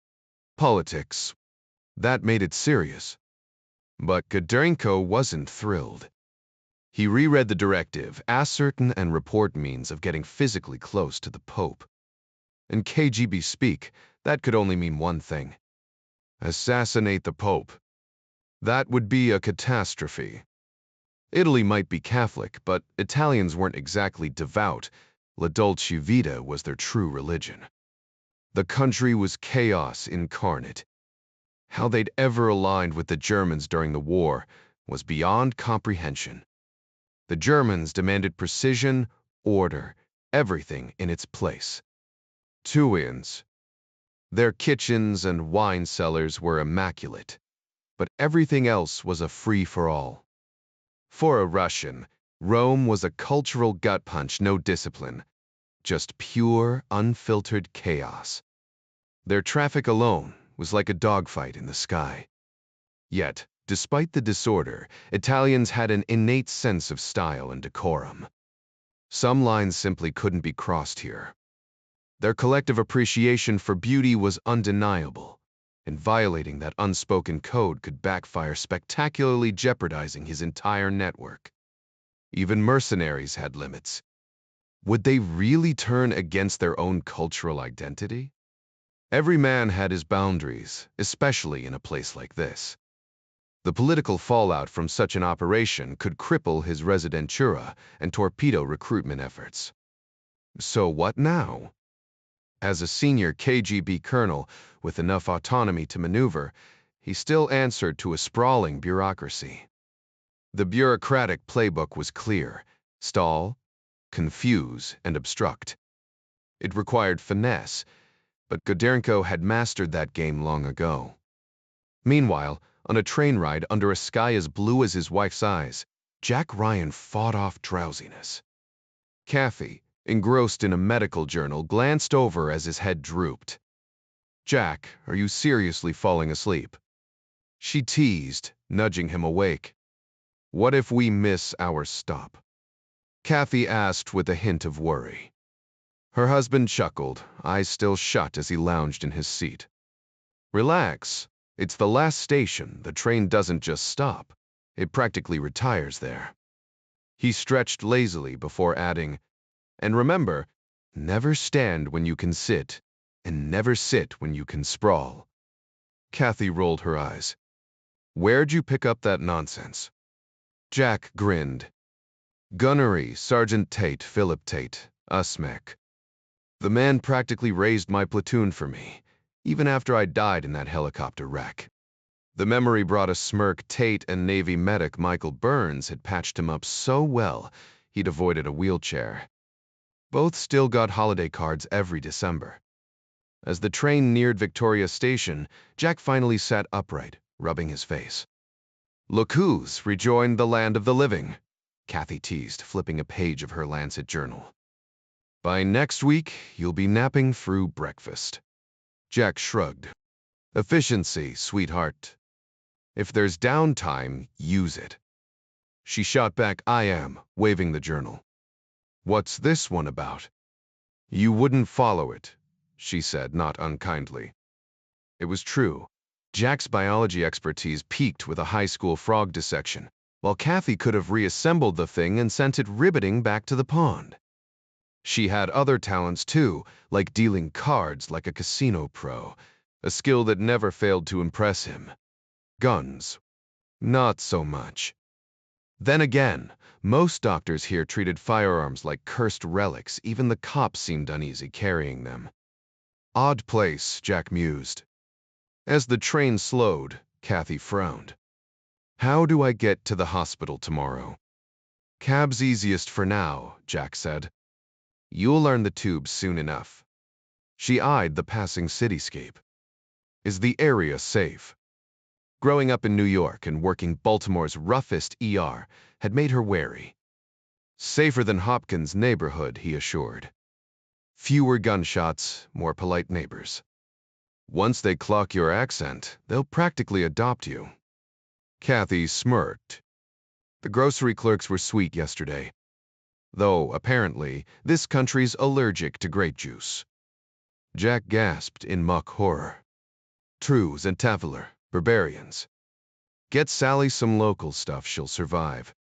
S1: Politics. That made it serious. But Godarenko wasn't thrilled. He reread the directive, ascertain and report means of getting physically close to the Pope. In KGB speak, that could only mean one thing. Assassinate the Pope. That would be a catastrophe. Italy might be Catholic, but Italians weren't exactly devout. La Dolce Vita was their true religion. The country was chaos incarnate. How they'd ever aligned with the Germans during the war was beyond comprehension. The Germans demanded precision, order, everything in its place. Two inns. Their kitchens and wine cellars were immaculate, but everything else was a free-for-all. For a Russian, Rome was a cultural gut punch, no discipline, just pure, unfiltered chaos. Their traffic alone was like a dogfight in the sky. Yet, despite the disorder, Italians had an innate sense of style and decorum. Some lines simply couldn't be crossed here. Their collective appreciation for beauty was undeniable, and violating that unspoken code could backfire, spectacularly jeopardizing his entire network. Even mercenaries had limits. Would they really turn against their own cultural identity? Every man had his boundaries, especially in a place like this. The political fallout from such an operation could cripple his residentura and torpedo recruitment efforts. So what now? As a senior KGB colonel with enough autonomy to maneuver, he still answered to a sprawling bureaucracy. The bureaucratic playbook was clear: stall, confuse, and obstruct. It required finesse, but Godarenko had mastered that game long ago. Meanwhile, on a train ride under a sky as blue as his wife's eyes, Jack Ryan fought off drowsiness. Kathy, engrossed in a medical journal, glanced over as his head drooped. "Jack, are you seriously falling asleep?" She teased, nudging him awake. "What if we miss our stop?" Kathy asked with a hint of worry. Her husband chuckled, eyes still shut as he lounged in his seat. Relax. It's the last station. The train doesn't just stop. It practically retires there. He stretched lazily before adding, and remember, never stand when you can sit, and never sit when you can sprawl. Kathy rolled her eyes. Where'd you pick up that nonsense? Jack grinned. Gunnery, Sergeant Tate, Philip Tate, USMEC. The man practically raised my platoon for me, even after I died in that helicopter wreck. The memory brought a smirk. Tate and Navy medic Michael Burns had patched him up so well, he'd avoided a wheelchair. Both still got holiday cards every December. As the train neared Victoria Station, Jack finally sat upright, rubbing his face. Look who's rejoined the land of the living, Kathy teased, flipping a page of her Lancet journal. By next week, you'll be napping through breakfast. Jack shrugged. Efficiency, sweetheart. If there's downtime, use it. She shot back, I am, waving the journal. What's this one about? You wouldn't follow it, she said, not unkindly. It was true. Jack's biology expertise peaked with a high school frog dissection, while Kathy could have reassembled the thing and sent it ribbiting back to the pond. She had other talents too, like dealing cards like a casino pro, a skill that never failed to impress him. Guns. Not so much. Then again, most doctors here treated firearms like cursed relics. Even the cops seemed uneasy carrying them. Odd place, Jack mused. As the train slowed, Kathy frowned. How do I get to the hospital tomorrow? Cab's easiest for now, Jack said. You'll learn the tubes soon enough. She eyed the passing cityscape. Is the area safe? Growing up in New York and working Baltimore's roughest ER had made her wary. Safer than Hopkins' neighborhood, he assured. Fewer gunshots, more polite neighbors. Once they clock your accent, they'll practically adopt you. Kathy smirked. The grocery clerks were sweet yesterday. Though, apparently, this country's allergic to grape juice. Jack gasped in mock horror. Trews and Tavaler, barbarians. Get Sally some local stuff, she'll survive.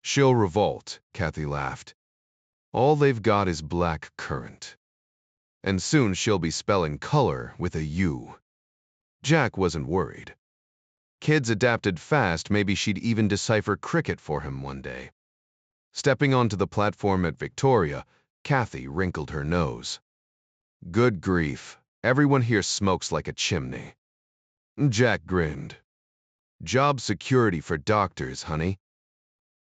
S1: She'll revolt, Kathy laughed. All they've got is black currant. And soon she'll be spelling color with a U. Jack wasn't worried. Kids adapted fast, maybe she'd even decipher cricket for him one day. Stepping onto the platform at Victoria, Kathy wrinkled her nose. Good grief, everyone here smokes like a chimney. Jack grinned. Job security for doctors, honey.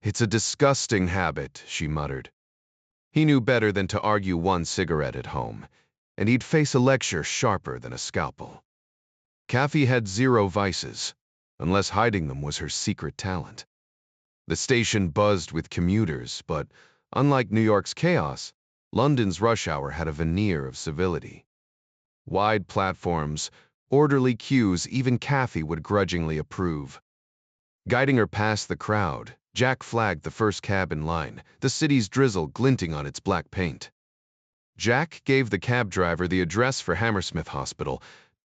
S1: It's a disgusting habit, she muttered. He knew better than to argue one cigarette at home, and he'd face a lecture sharper than a scalpel. Kathy had zero vices, unless hiding them was her secret talent. The station buzzed with commuters, but, unlike New York's chaos, London's rush hour had a veneer of civility. Wide platforms, orderly queues, even Kathy would grudgingly approve. Guiding her past the crowd, Jack flagged the first cab in line, the city's drizzle glinting on its black paint. Jack gave the cab driver the address for Hammersmith Hospital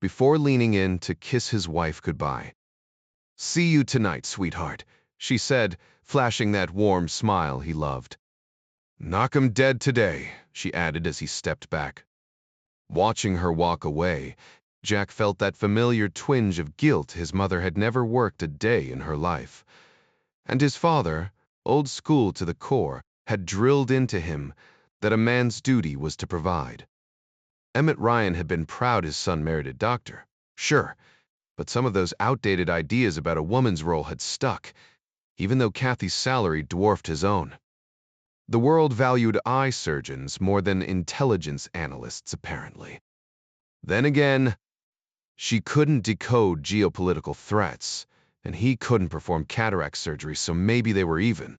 S1: before leaning in to kiss his wife goodbye. See you tonight, sweetheart, she said, flashing that warm smile he loved. Knock 'em dead today, she added as he stepped back. Watching her walk away, Jack felt that familiar twinge of guilt. His mother had never worked a day in her life. And his father, old school to the core, had drilled into him that a man's duty was to provide. Emmett Ryan had been proud his son married a doctor, sure, but some of those outdated ideas about a woman's role had stuck, even though Kathy's salary dwarfed his own. The world valued eye surgeons more than intelligence analysts, apparently. Then again, she couldn't decode geopolitical threats, and he couldn't perform cataract surgery, so maybe they were even.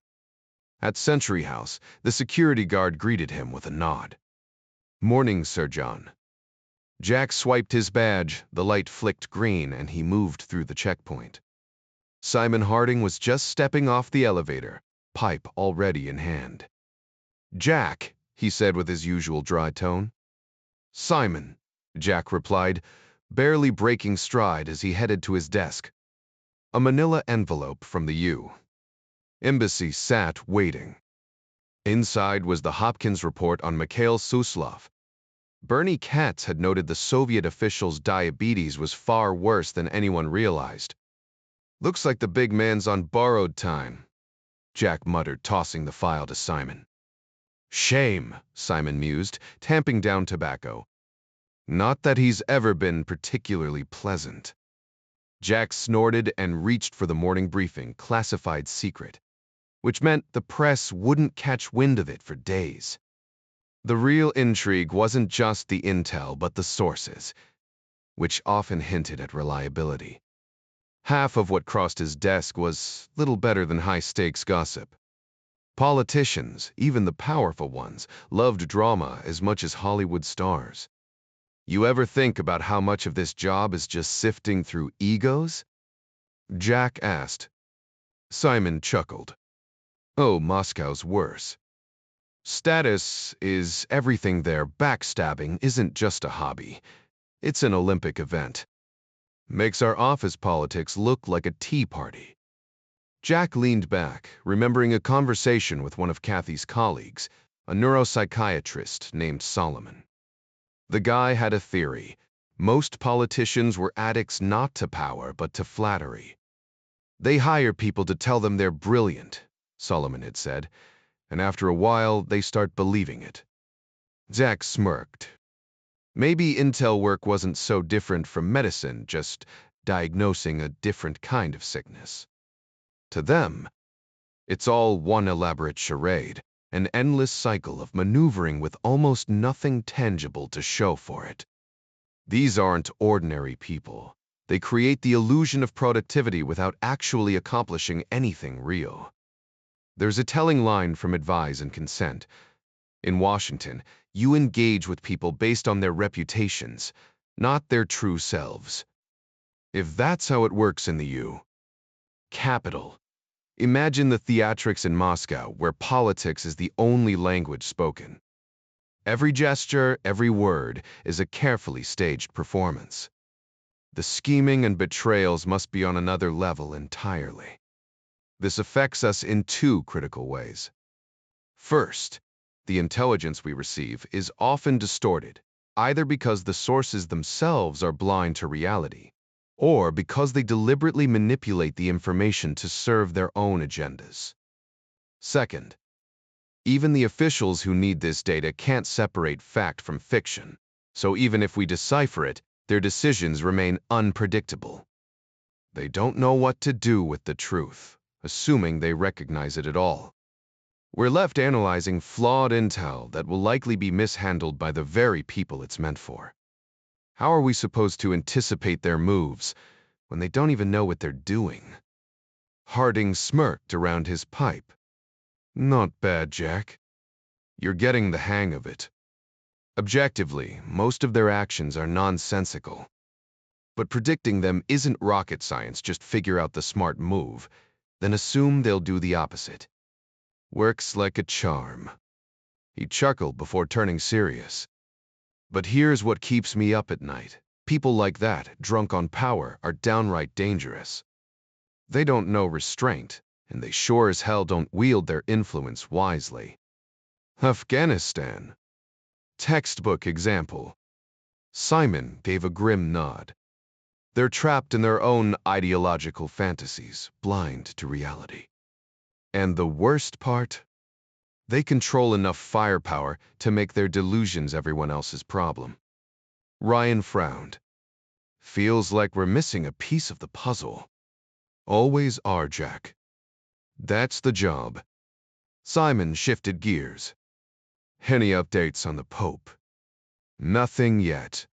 S1: At Century House, the security guard greeted him with a nod. Morning, Sir John. Jack swiped his badge, the light flicked green, and he moved through the checkpoint. Simon Harding was just stepping off the elevator, pipe already in hand. Jack, he said with his usual dry tone. Simon, Jack replied, barely breaking stride as he headed to his desk. A manila envelope from the U. Embassy sat waiting. Inside was the Hopkins report on Mikhail Suslov. Bernie Katz had noted the Soviet official's diabetes was far worse than anyone realized. Looks like the big man's on borrowed time, Jack muttered, tossing the file to Simon. Shame, Simon mused, tamping down tobacco. Not that he's ever been particularly pleasant. Jack snorted and reached for the morning briefing, classified secret, which meant the press wouldn't catch wind of it for days. The real intrigue wasn't just the intel, but the sources, which often hinted at reliability. Half of what crossed his desk was little better than high-stakes gossip. Politicians, even the powerful ones, loved drama as much as Hollywood stars. You ever think about how much of this job is just sifting through egos? Jack asked. Simon chuckled. Oh, Moscow's worse. Status is everything there. Backstabbing isn't just a hobby. It's an Olympic event. Makes our office politics look like a tea party. Jack leaned back, remembering a conversation with one of Kathy's colleagues, a neuropsychiatrist named Solomon. The guy had a theory. Most politicians were addicts not to power, but to flattery. They hire people to tell them they're brilliant, Solomon had said, and after a while, they start believing it. Jack smirked. Maybe intel work wasn't so different from medicine, just diagnosing a different kind of sickness. To them, it's all one elaborate charade, an endless cycle of maneuvering with almost nothing tangible to show for it. These aren't ordinary people. They create the illusion of productivity without actually accomplishing anything real. There's a telling line from Advise and Consent. In Washington, you engage with people based on their reputations, not their true selves. If that's how it works in the U. Capital. Imagine the theatrics in Moscow, where politics is the only language spoken. Every gesture, every word is a carefully staged performance. The scheming and betrayals must be on another level entirely. This affects us in two critical ways. First, the intelligence we receive is often distorted, either because the sources themselves are blind to reality, or because they deliberately manipulate the information to serve their own agendas. Second, even the officials who need this data can't separate fact from fiction, so even if we decipher it, their decisions remain unpredictable. They don't know what to do with the truth, assuming they recognize it at all. We're left analyzing flawed intel that will likely be mishandled by the very people it's meant for. How are we supposed to anticipate their moves when they don't even know what they're doing? Harding smirked around his pipe. Not bad, Jack. You're getting the hang of it. Objectively, most of their actions are nonsensical. But predicting them isn't rocket science. Just figure out the smart move, then assume they'll do the opposite. Works like a charm. He chuckled before turning serious. But here's what keeps me up at night. People like that, drunk on power, are downright dangerous. They don't know restraint, and they sure as hell don't wield their influence wisely. Afghanistan. Textbook example. Simon gave a grim nod. They're trapped in their own ideological fantasies, blind to reality. And the worst part? They control enough firepower to make their delusions everyone else's problem. Ryan frowned. Feels like we're missing a piece of the puzzle. Always are, Jack. That's the job. Simon shifted gears. Any updates on the Pope? Nothing yet.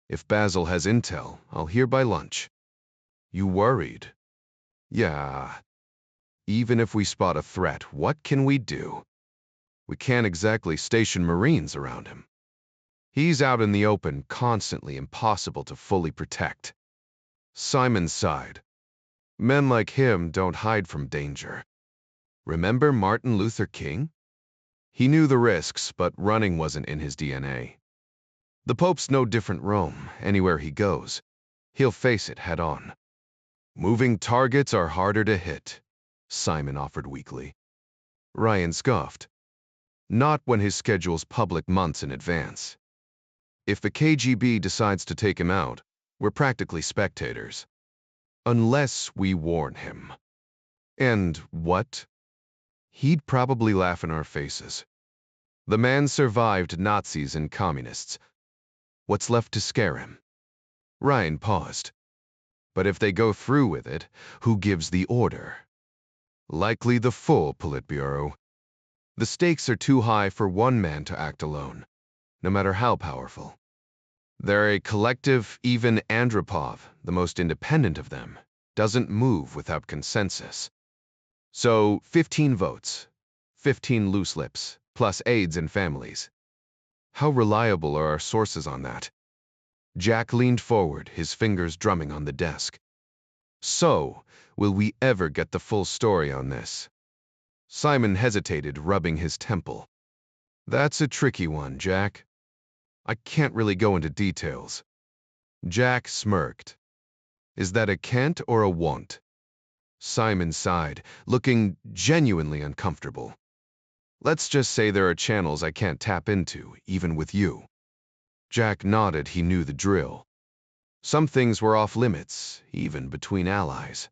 S1: If Basil has intel, I'll hear by lunch. You worried? Yeah. Even if we spot a threat, what can we do? We can't exactly station Marines around him. He's out in the open, constantly impossible to fully protect. Simon sighed. Men like him don't hide from danger. Remember Martin Luther King? He knew the risks, but running wasn't in his DNA. The Pope's no different Rome. Anywhere he goes, he'll face it head on. Moving targets are harder to hit, Simon offered weakly. Ryan scoffed. Not when his schedule's public months in advance. If the KGB decides to take him out, we're practically spectators. Unless we warn him. And what? He'd probably laugh in our faces. The man survived Nazis and communists. What's left to scare him? Ryan paused. But if they go through with it, who gives the order? Likely the full Politburo. The stakes are too high for one man to act alone, no matter how powerful. They're a collective, even Andropov, the most independent of them, doesn't move without consensus. So 15 votes, 15 loose lips, plus aides and families. How reliable are our sources on that? Jack leaned forward, his fingers drumming on the desk. So, will we ever get the full story on this? Simon hesitated, rubbing his temple. That's a tricky one, Jack. I can't really go into details. Jack smirked. Is that a can't or a won't? Simon sighed, looking genuinely uncomfortable. Let's just say there are channels I can't tap into, even with you. Jack nodded. He knew the drill. Some things were off limits, even between allies.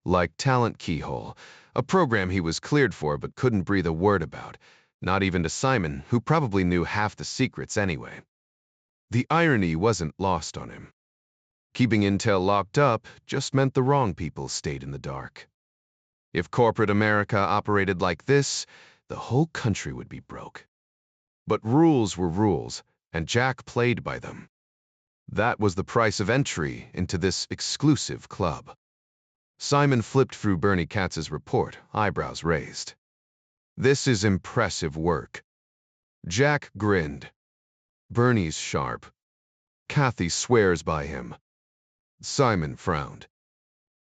S1: Like Talent Keyhole, a program he was cleared for but couldn't breathe a word about, not even to Simon, who probably knew half the secrets anyway. The irony wasn't lost on him. Keeping intel locked up just meant the wrong people stayed in the dark. If corporate America operated like this, the whole country would be broke. But rules were rules, and Jack played by them. That was the price of entry into this exclusive club. Simon flipped through Bernie Katz's report, eyebrows raised. This is impressive work. Jack grinned. Bernie's sharp. Kathy swears by him. Simon frowned.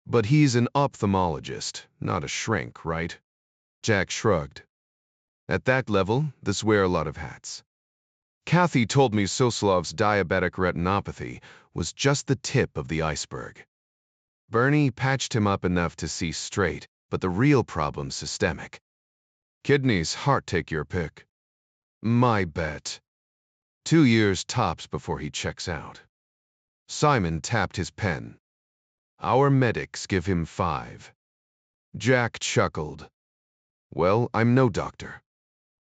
S1: But he's an ophthalmologist, not a shrink, right? Jack shrugged. At that level, this wear a lot of hats. Kathy told me Soslov's diabetic retinopathy was just the tip of the iceberg. Bernie patched him up enough to see straight, but the real problem's systemic. Kidneys, heart, take your pick. My bet. 2 years tops before he checks out. Simon tapped his pen. Our medics give him 5. Jack chuckled. Well, I'm no doctor.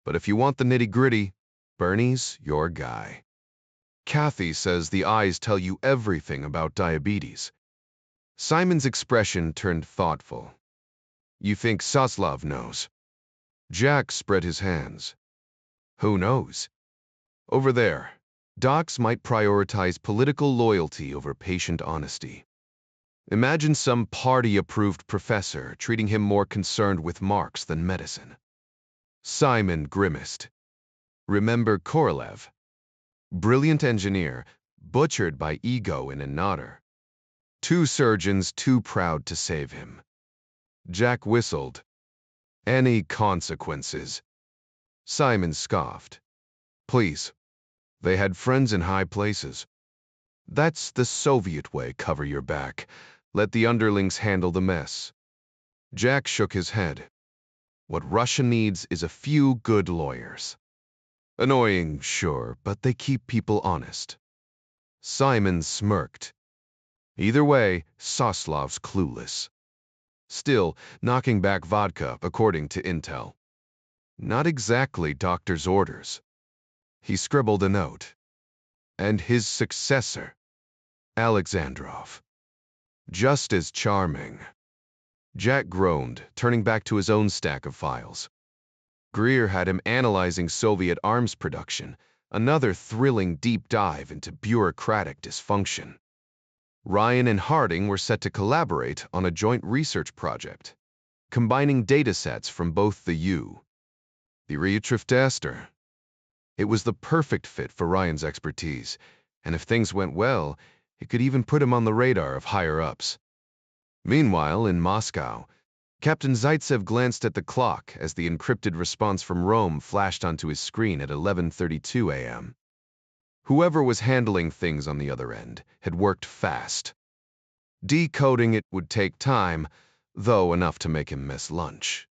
S1: But if you want the nitty-gritty, Bernie's your guy. Kathy says the eyes tell you everything about diabetes. Simon's expression turned thoughtful. You think Soslov knows? Jack spread his hands. Who knows? Over there, docs might prioritize political loyalty over patient honesty. Imagine some party-approved professor treating him more concerned with marks than medicine. Simon grimaced. Remember Korolev? Brilliant engineer, butchered by ego in a nodder. 2 surgeons too proud to save him. Jack whistled. Any consequences? Simon scoffed. Please. They had friends in high places. That's the Soviet way, cover your back. Let the underlings handle the mess. Jack shook his head. What Russia needs is a few good lawyers. Annoying, sure, but they keep people honest. Simon smirked. Either way, Soslov's clueless. Still, knocking back vodka, according to intel. Not exactly doctor's orders. He scribbled a note. And his successor, Alexandrov. Just as charming. Jack groaned, turning back to his own stack of files. Greer had him analyzing Soviet arms production, another thrilling deep dive into bureaucratic dysfunction. Ryan and Harding were set to collaborate on a joint research project, combining datasets from both the U. The Reutreftester. It was the perfect fit for Ryan's expertise, and if things went well, it could even put him on the radar of higher-ups. Meanwhile, in Moscow, Captain Zaitsev glanced at the clock as the encrypted response from Rome flashed onto his screen at 11:32 a.m. Whoever was handling things on the other end had worked fast. Decoding it would take time, though enough to make him miss lunch.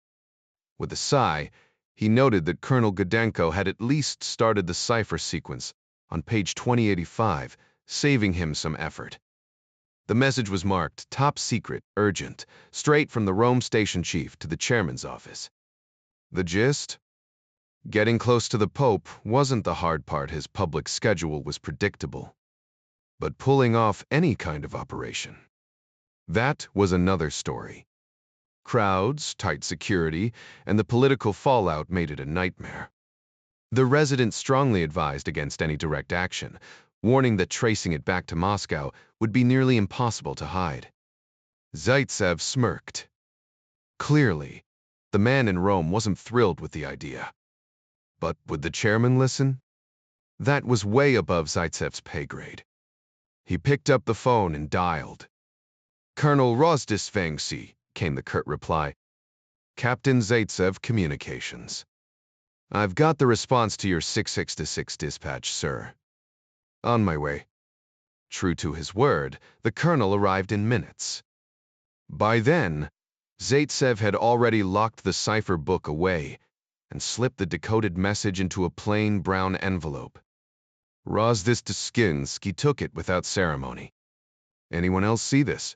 S1: With a sigh, he noted that Colonel Gudenko had at least started the cipher sequence on page 2085, saving him some effort. The message was marked top secret, urgent, straight from the Rome station chief to the chairman's office. The gist? Getting close to the Pope wasn't the hard part. His public schedule was predictable. But pulling off any kind of operation, that was another story. Crowds, tight security, and the political fallout made it a nightmare. The resident strongly advised against any direct action, warning that tracing it back to Moscow would be nearly impossible to hide. Zaitsev smirked. Clearly, the man in Rome wasn't thrilled with the idea. But would the chairman listen? That was way above Zaitsev's pay grade. He picked up the phone and dialed. Colonel Rozdisvangsy, came the curt reply. Captain Zaitsev, Communications. I've got the response to your 66-6 dispatch, sir. On my way. True to his word, the colonel arrived in minutes. By then, Zaitsev had already locked the cipher book away and slipped the decoded message into a plain brown envelope. Rozdisvangsy took it without ceremony. Anyone else see this?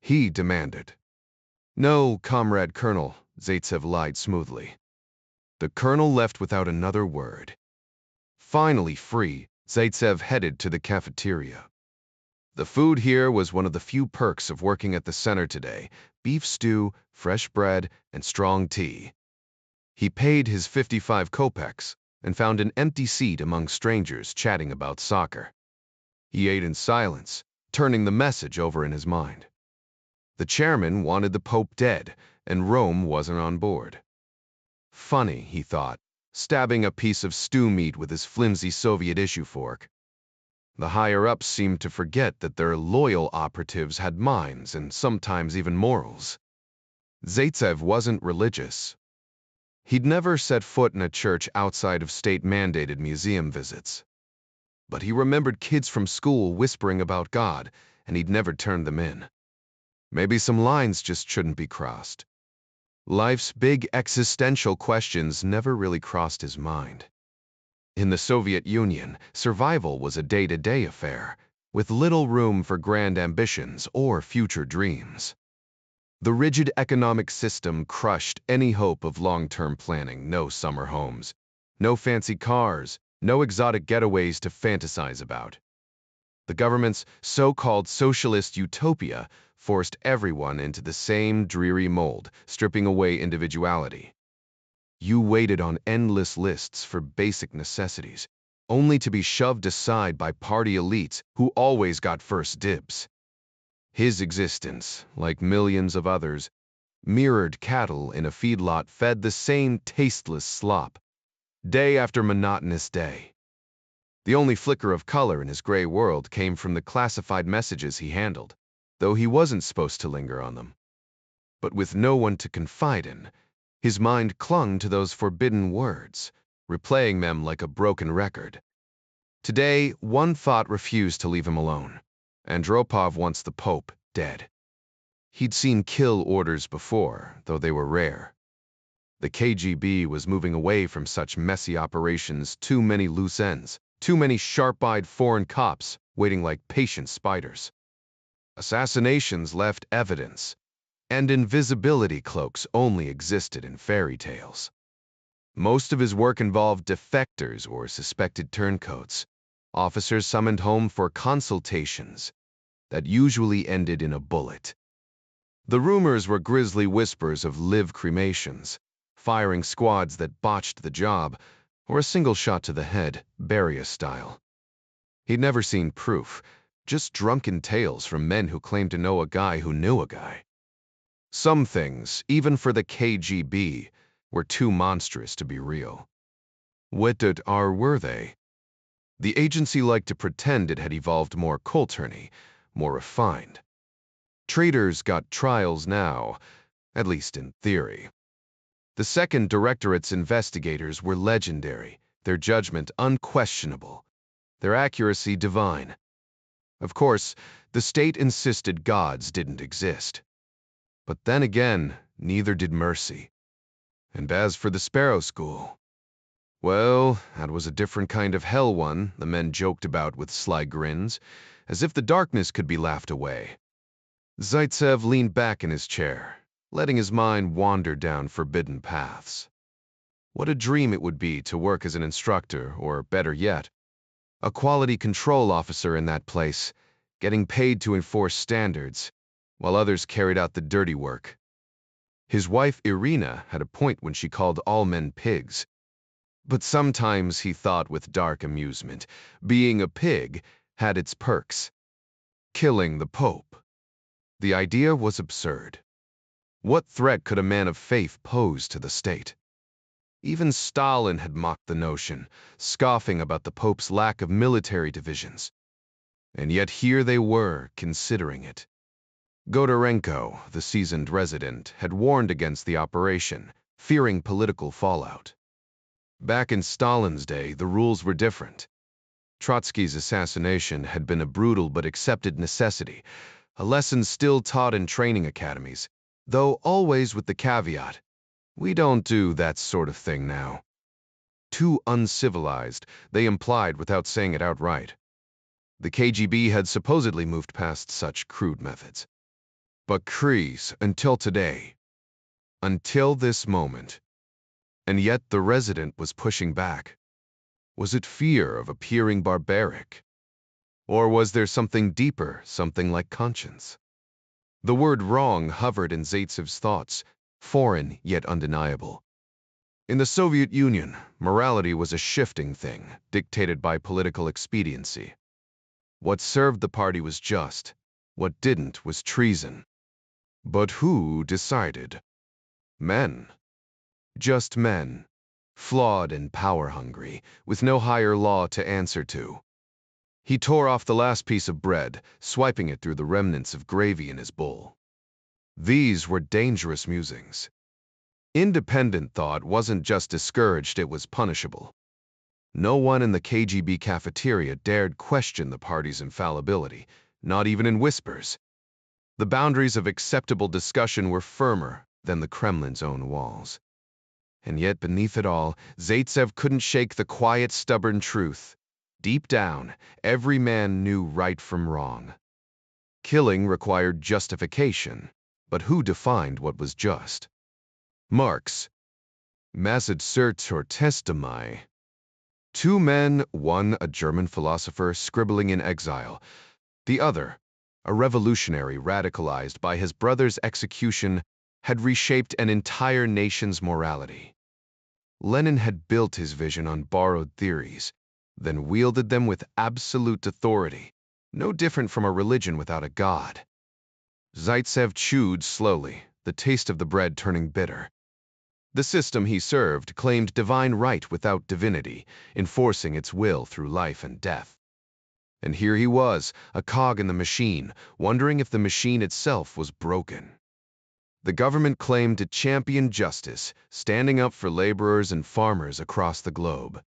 S1: He demanded. No, Comrade Colonel, Zaitsev lied smoothly. The colonel left without another word. Finally free, Zaitsev headed to the cafeteria. The food here was one of the few perks of working at the center today: beef stew, fresh bread, and strong tea. He paid his 55 kopecks and found an empty seat among strangers chatting about soccer. He ate in silence, turning the message over in his mind. The chairman wanted the Pope dead, and Rome wasn't on board. Funny, he thought, stabbing a piece of stew meat with his flimsy Soviet-issue fork. The higher-ups seemed to forget that their loyal operatives had minds and sometimes even morals. Zaitsev wasn't religious. He'd never set foot in a church outside of state-mandated museum visits. But he remembered kids from school whispering about God, and he'd never turned them in. Maybe some lines just shouldn't be crossed. Life's big existential questions never really crossed his mind. In the Soviet Union, survival was a day-to-day affair, with little room for grand ambitions or future dreams. The rigid economic system crushed any hope of long-term planning. No summer homes, no fancy cars, no exotic getaways to fantasize about. The government's so-called socialist utopia forced everyone into the same dreary mold, stripping away individuality. You waited on endless lists for basic necessities, only to be shoved aside by party elites who always got first dibs. His existence, like millions of others, mirrored cattle in a feedlot fed the same tasteless slop, day after monotonous day. The only flicker of color in his gray world came from the classified messages he handled, though he wasn't supposed to linger on them. But with no one to confide in, his mind clung to those forbidden words, replaying them like a broken record. Today, one thought refused to leave him alone. Andropov wants the Pope dead. He'd seen kill orders before, though they were rare. The KGB was moving away from such messy operations, too many loose ends, too many sharp-eyed foreign cops waiting like patient spiders. Assassinations left evidence, and invisibility cloaks only existed in fairy tales. Most of his work involved defectors or suspected turncoats, officers summoned home for consultations that usually ended in a bullet. The rumors were grisly whispers of live cremations, firing squads that botched the job, or a single shot to the head, Beria style. He'd never seen proof, just drunken tales from men who claimed to know a guy who knew a guy. Some things, even for the KGB, were too monstrous to be real. What were they? The agency liked to pretend it had evolved more cold-turny, more refined. Traitors got trials now, at least in theory. The Second Directorate's investigators were legendary, their judgment unquestionable, their accuracy divine. Of course, the state insisted gods didn't exist. But then again, neither did mercy. And as for the Sparrow School, well, that was a different kind of hell one, the men joked about with sly grins, as if the darkness could be laughed away. Zaitsev leaned back in his chair, letting his mind wander down forbidden paths. What a dream it would be to work as an instructor, or better yet, a quality control officer in that place, getting paid to enforce standards, while others carried out the dirty work. His wife Irina had a point when she called all men pigs. But sometimes he thought with dark amusement, being a pig had its perks. Killing the Pope. The idea was absurd. What threat could a man of faith pose to the state? Even Stalin had mocked the notion, scoffing about the Pope's lack of military divisions. And yet here they were, considering it. Godorenko, the seasoned resident, had warned against the operation, fearing political fallout. Back in Stalin's day, the rules were different. Trotsky's assassination had been a brutal but accepted necessity, a lesson still taught in training academies, though always with the caveat, we don't do that sort of thing now. Too uncivilized, they implied without saying it outright. The KGB had supposedly moved past such crude methods. But Kreese, until today, until this moment, and yet the resident was pushing back. Was it fear of appearing barbaric? Or was there something deeper, something like conscience? The word wrong hovered in Zaitsev's thoughts, foreign yet undeniable. In the Soviet Union, morality was a shifting thing, dictated by political expediency. What served the party was just, what didn't was treason. But who decided? Men. Just men, flawed and power-hungry, with no higher law to answer to. He tore off the last piece of bread, swiping it through the remnants of gravy in his bowl. These were dangerous musings. Independent thought wasn't just discouraged, it was punishable. No one in the KGB cafeteria dared question the party's infallibility, not even in whispers. The boundaries of acceptable discussion were firmer than the Kremlin's own walls. And yet beneath it all, Zaitsev couldn't shake the quiet, stubborn truth. Deep down, every man knew right from wrong. Killing required justification, but who defined what was just? Marx. Masset cert or testimai. Two men, one a German philosopher scribbling in exile, the other, a revolutionary radicalized by his brother's execution, had reshaped an entire nation's morality. Lenin had built his vision on borrowed theories, then wielded them with absolute authority, no different from a religion without a god. Zaitsev chewed slowly, the taste of the bread turning bitter. The system he served claimed divine right without divinity, enforcing its will through life and death. And here he was, a cog in the machine, wondering if the machine itself was broken. The government claimed to champion justice, standing up for laborers and farmers across the globe.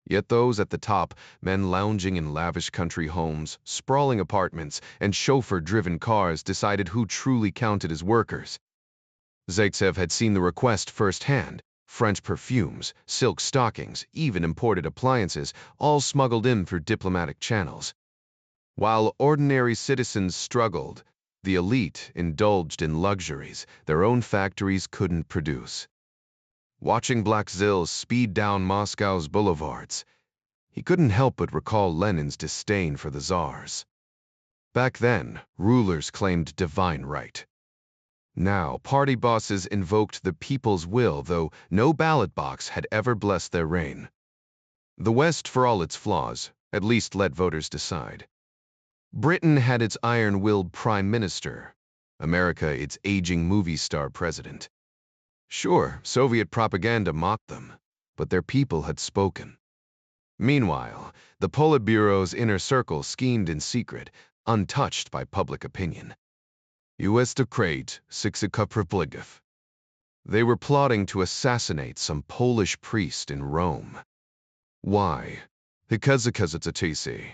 S1: Yet those at the top, men lounging in lavish country homes, sprawling apartments, and chauffeur-driven cars, decided who truly counted as workers. Zaitsev had seen the request firsthand: French perfumes, silk stockings, even imported appliances, all smuggled in through diplomatic channels. While ordinary citizens struggled, the elite indulged in luxuries their own factories couldn't produce. Watching Black Zills speed down Moscow's boulevards, he couldn't help but recall Lenin's disdain for the czars. Back then, rulers claimed divine right. Now, party bosses invoked the people's will, though no ballot box had ever blessed their reign. The West, for all its flaws, at least let voters decide. Britain had its iron-willed prime minister, America its aging movie star president. Sure, Soviet propaganda mocked them, but their people had spoken. Meanwhile, the Politburo's inner circle schemed in secret, untouched by public opinion. US decree, Sixikapripligif. They were plotting to assassinate some Polish priest in Rome. Why? Because it's a TC.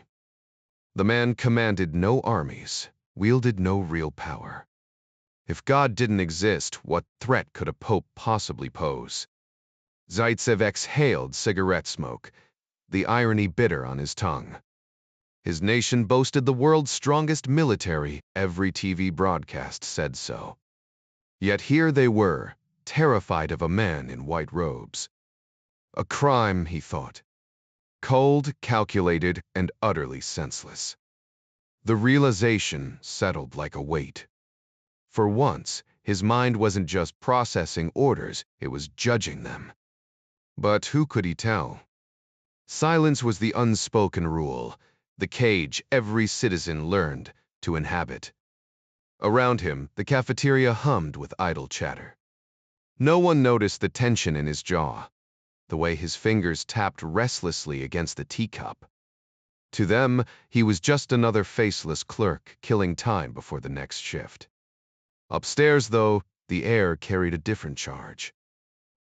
S1: The man commanded no armies, wielded no real power. If God didn't exist, what threat could a pope possibly pose? Zaitsev exhaled cigarette smoke, the irony bitter on his tongue. His nation boasted the world's strongest military, every TV broadcast said so. Yet here they were, terrified of a man in white robes. A crime, he thought. Cold, calculated, and utterly senseless. The realization settled like a weight. For once, his mind wasn't just processing orders, it was judging them. But who could he tell? Silence was the unspoken rule, the cage every citizen learned to inhabit. Around him, the cafeteria hummed with idle chatter. No one noticed the tension in his jaw, the way his fingers tapped restlessly against the teacup. To them, he was just another faceless clerk killing time before the next shift. Upstairs, though, the air carried a different charge.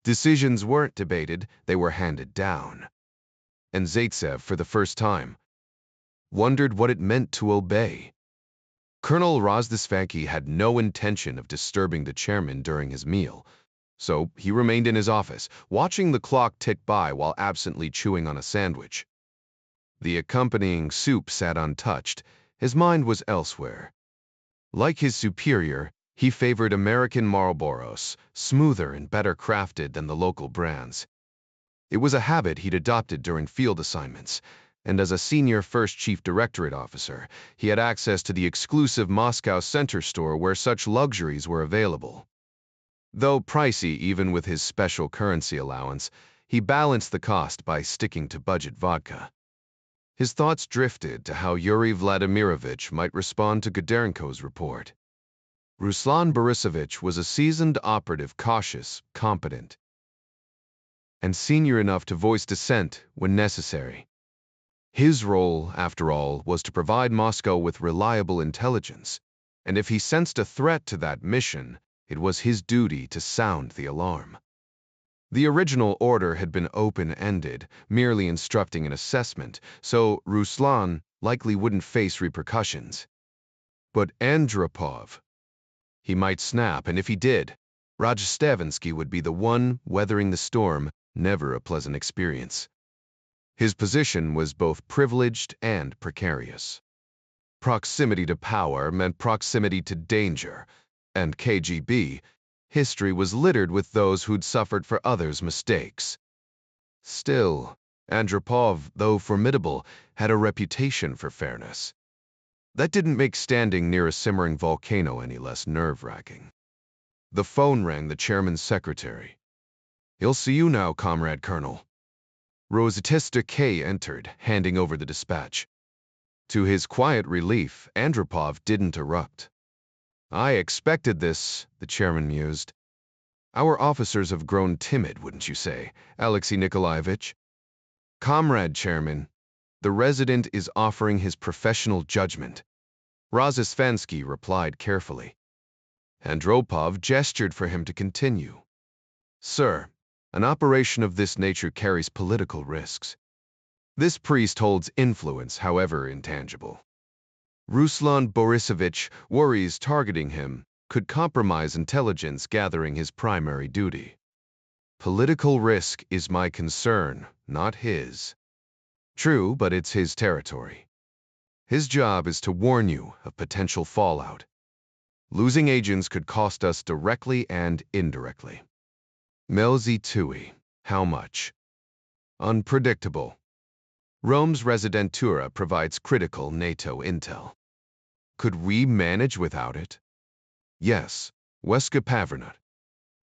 S1: Decisions weren't debated, they were handed down. And Zaitsev, for the first time, wondered what it meant to obey. Colonel Rozdesvanky had no intention of disturbing the chairman during his meal, so he remained in his office, watching the clock tick by while absently chewing on a sandwich. The accompanying soup sat untouched, his mind was elsewhere. Like his superior, he favored American Marlboros, smoother and better crafted than the local brands. It was a habit he'd adopted during field assignments, and as a senior First Chief Directorate officer, he had access to the exclusive Moscow Center store where such luxuries were available. Though pricey even with his special currency allowance, he balanced the cost by sticking to budget vodka. His thoughts drifted to how Yuri Vladimirovich might respond to Gudarenko's report. Ruslan Borisovich was a seasoned operative, cautious, competent, and senior enough to voice dissent when necessary. His role, after all, was to provide Moscow with reliable intelligence, and if he sensed a threat to that mission, it was his duty to sound the alarm. The original order had been open-ended, merely instructing an assessment, so Ruslan likely wouldn't face repercussions. But Andropov, he might snap, and if he did, Rozdestvensky would be the one weathering the storm, never a pleasant experience. His position was both privileged and precarious. Proximity to power meant proximity to danger, and KGB, history was littered with those who'd suffered for others' mistakes. Still, Andropov, though formidable, had a reputation for fairness. That didn't make standing near a simmering volcano any less nerve-wracking. The phone rang the chairman's secretary. "He'll see you now, Comrade Colonel." Rozatista K entered, handing over the dispatch. To his quiet relief, Andropov didn't erupt. "I expected this," the chairman mused. "Our officers have grown timid, wouldn't you say, Alexei Nikolaevich?" "Comrade Chairman, the resident is offering his professional judgment," Rozdestvensky replied carefully. Andropov gestured for him to continue. "Sir, an operation of this nature carries political risks. This priest holds influence, however intangible. Ruslan Borisovich worries targeting him could compromise intelligence gathering, his primary duty. Political risk is my concern, not his. True, but it's his territory. His job is to warn you of potential fallout. Losing agents could cost us directly and indirectly." Melzi Tui, how much? Unpredictable. Rome's Residentura provides critical NATO intel. Could we manage without it? Yes, Weska Pavernut.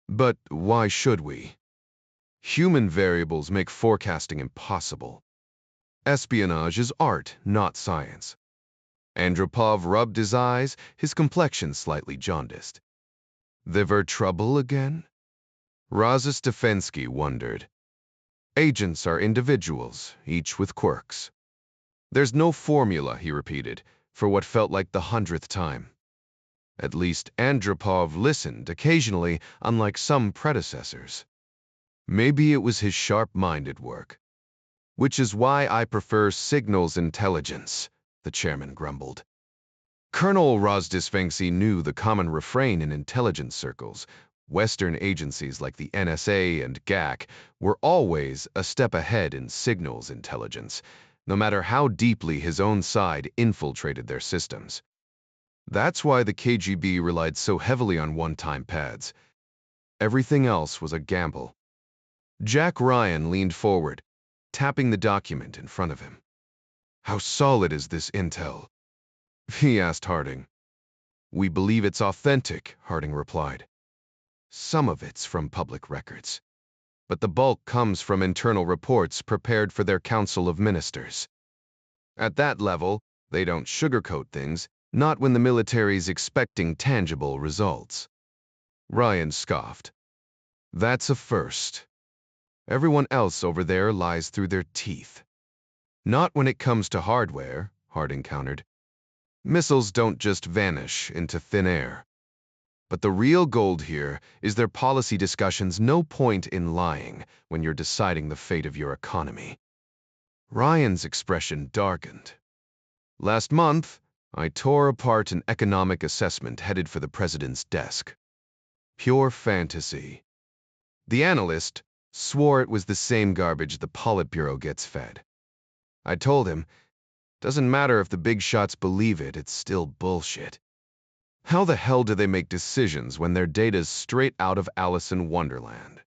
S1: But why should we? Human variables make forecasting impossible. Espionage is art, not science. Andropov rubbed his eyes, his complexion slightly jaundiced. There were trouble again? Rozdestvensky wondered. Agents are individuals, each with quirks. There's no formula, he repeated, for what felt like the 100th time. At least Andropov listened occasionally, unlike some predecessors. Maybe it was his sharp mind at work. Which is why I prefer signals intelligence, the chairman grumbled. Colonel Rozdisvensky knew the common refrain in intelligence circles. Western agencies like the NSA and GAC were always a step ahead in signals intelligence, no matter how deeply his own side infiltrated their systems. That's why the KGB relied so heavily on one-time pads. Everything else was a gamble. Jack Ryan leaned forward, tapping the document in front of him. "How solid is this intel?" he asked Harding. "We believe it's authentic," Harding replied. "Some of it's from public records, but the bulk comes from internal reports prepared for their Council of Ministers. At that level, they don't sugarcoat things, not when the military's expecting tangible results." Ryan scoffed. "That's a first. Everyone else over there lies through their teeth." "Not when it comes to hardware," Harding countered. "Missiles don't just vanish into thin air. But the real gold here is their policy discussions. No point in lying when you're deciding the fate of your economy." Ryan's expression darkened. "Last month, I tore apart an economic assessment headed for the president's desk. Pure fantasy. The analyst swore it was the same garbage the Politburo gets fed. I told him, doesn't matter if the big shots believe it, it's still bullshit. How the hell do they make decisions when their data's straight out of Alice in Wonderland?"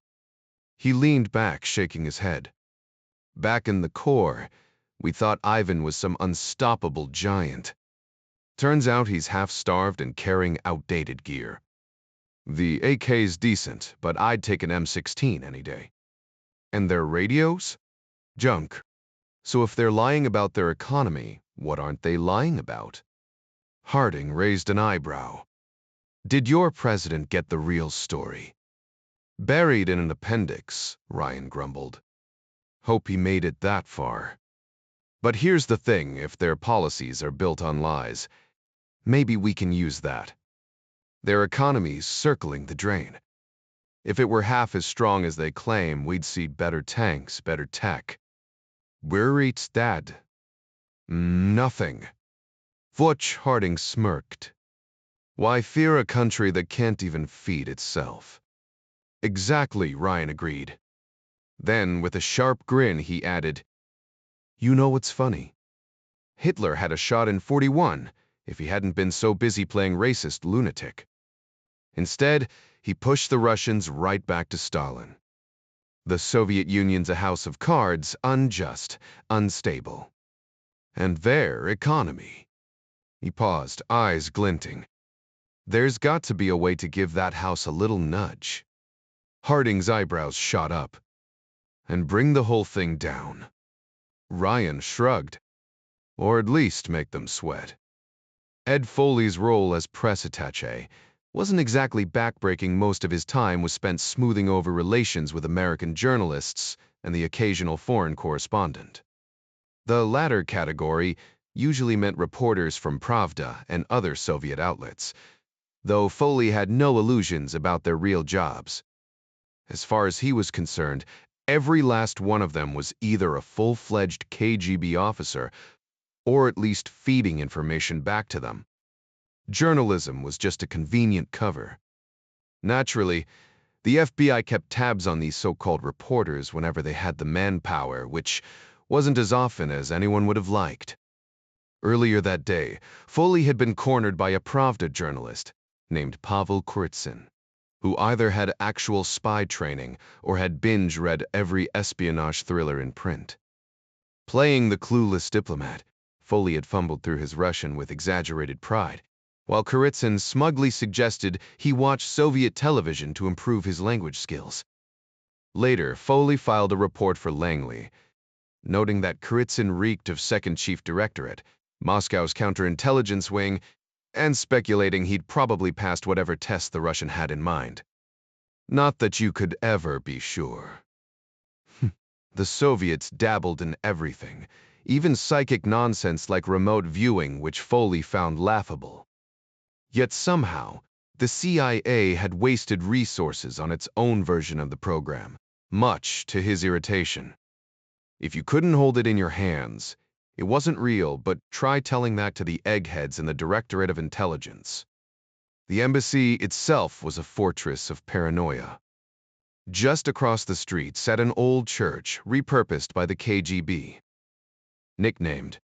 S1: He leaned back, shaking his head. "Back in the core, we thought Ivan was some unstoppable giant. Turns out he's half-starved and carrying outdated gear. The AK's decent, but I'd take an M16 any day. And their radios? Junk. So if they're lying about their economy, what aren't they lying about?" Harding raised an eyebrow. "Did your president get the real story?" "Buried in an appendix," Ryan grumbled. "Hope he made it that far. But here's the thing, if their policies are built on lies, maybe we can use that. Their economy's circling the drain. If it were half as strong as they claim, we'd see better tanks, better tech. Where it's that? Nothing." Butch Harding smirked. "Why fear a country that can't even feed itself?" "Exactly," Ryan agreed. Then, with a sharp grin, he added, "You know what's funny? Hitler had a shot in 41 if he hadn't been so busy playing racist lunatic. Instead, he pushed the Russians right back to Stalin. The Soviet Union's a house of cards, unjust, unstable. And their economy." He paused, eyes glinting. "There's got to be a way to give that house a little nudge." Harding's eyebrows shot up. "And bring the whole thing down." Ryan shrugged. "Or at least make them sweat." Ed Foley's role as press attaché wasn't exactly backbreaking. Most of his time was spent smoothing over relations with American journalists and the occasional foreign correspondent. The latter category usually meant reporters from Pravda and other Soviet outlets, though Foley had no illusions about their real jobs. As far as he was concerned, every last one of them was either a full-fledged KGB officer or at least feeding information back to them. Journalism was just a convenient cover. Naturally, the FBI kept tabs on these so-called reporters whenever they had the manpower, which wasn't as often as anyone would have liked. Earlier that day, Foley had been cornered by a Pravda journalist named Pavel Kurytsin, who either had actual spy training or had binge-read every espionage thriller in print. Playing the clueless diplomat, Foley had fumbled through his Russian with exaggerated pride, while Kurytsin smugly suggested he watch Soviet television to improve his language skills. Later, Foley filed a report for Langley, noting that Kurytsin reeked of Second Chief Directorate, Moscow's counterintelligence wing, and speculating he'd probably passed whatever test the Russian had in mind. Not that you could ever be sure. The Soviets dabbled in everything, even psychic nonsense like remote viewing, which Foley found laughable. Yet somehow, the CIA had wasted resources on its own version of the program, much to his irritation. If you couldn't hold it in your hands, it wasn't real, but try telling that to the eggheads in the Directorate of Intelligence. The embassy itself was a fortress of paranoia. Just across the street sat an old church repurposed by the KGB. Nicknamed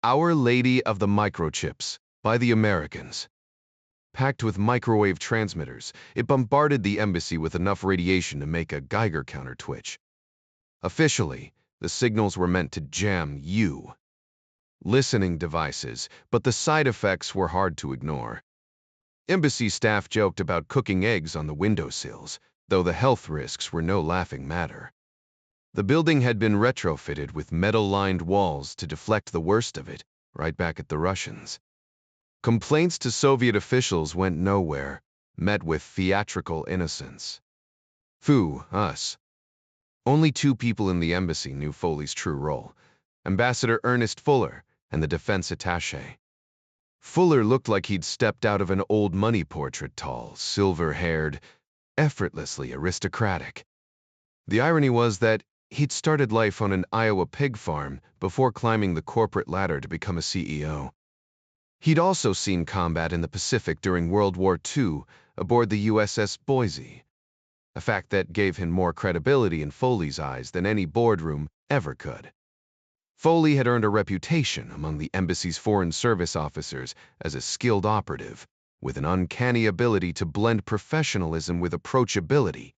S1: Our Lady of the Microchips by the Americans. Packed with microwave transmitters, it bombarded the embassy with enough radiation to make a Geiger counter twitch. Officially, the signals were meant to jam you. Listening devices, but the side effects were hard to ignore. Embassy staff joked about cooking eggs on the windowsills, though the health risks were no laughing matter. The building had been retrofitted with metal-lined walls to deflect the worst of it, right back at the Russians. Complaints to Soviet officials went nowhere, met with theatrical innocence. Phoo, us. Only 2 people in the embassy knew Foley's true role, Ambassador Ernest Fuller and the defense attaché. Fuller looked like he'd stepped out of an old money portrait, tall, silver-haired, effortlessly aristocratic. The irony was that he'd started life on an Iowa pig farm before climbing the corporate ladder to become a CEO. He'd also seen combat in the Pacific during World War II aboard the USS Boise, a fact that gave him more credibility in Foley's eyes than any boardroom ever could. Foley had earned a reputation among the embassy's foreign service officers as a skilled operative, with an uncanny ability to blend professionalism with approachability.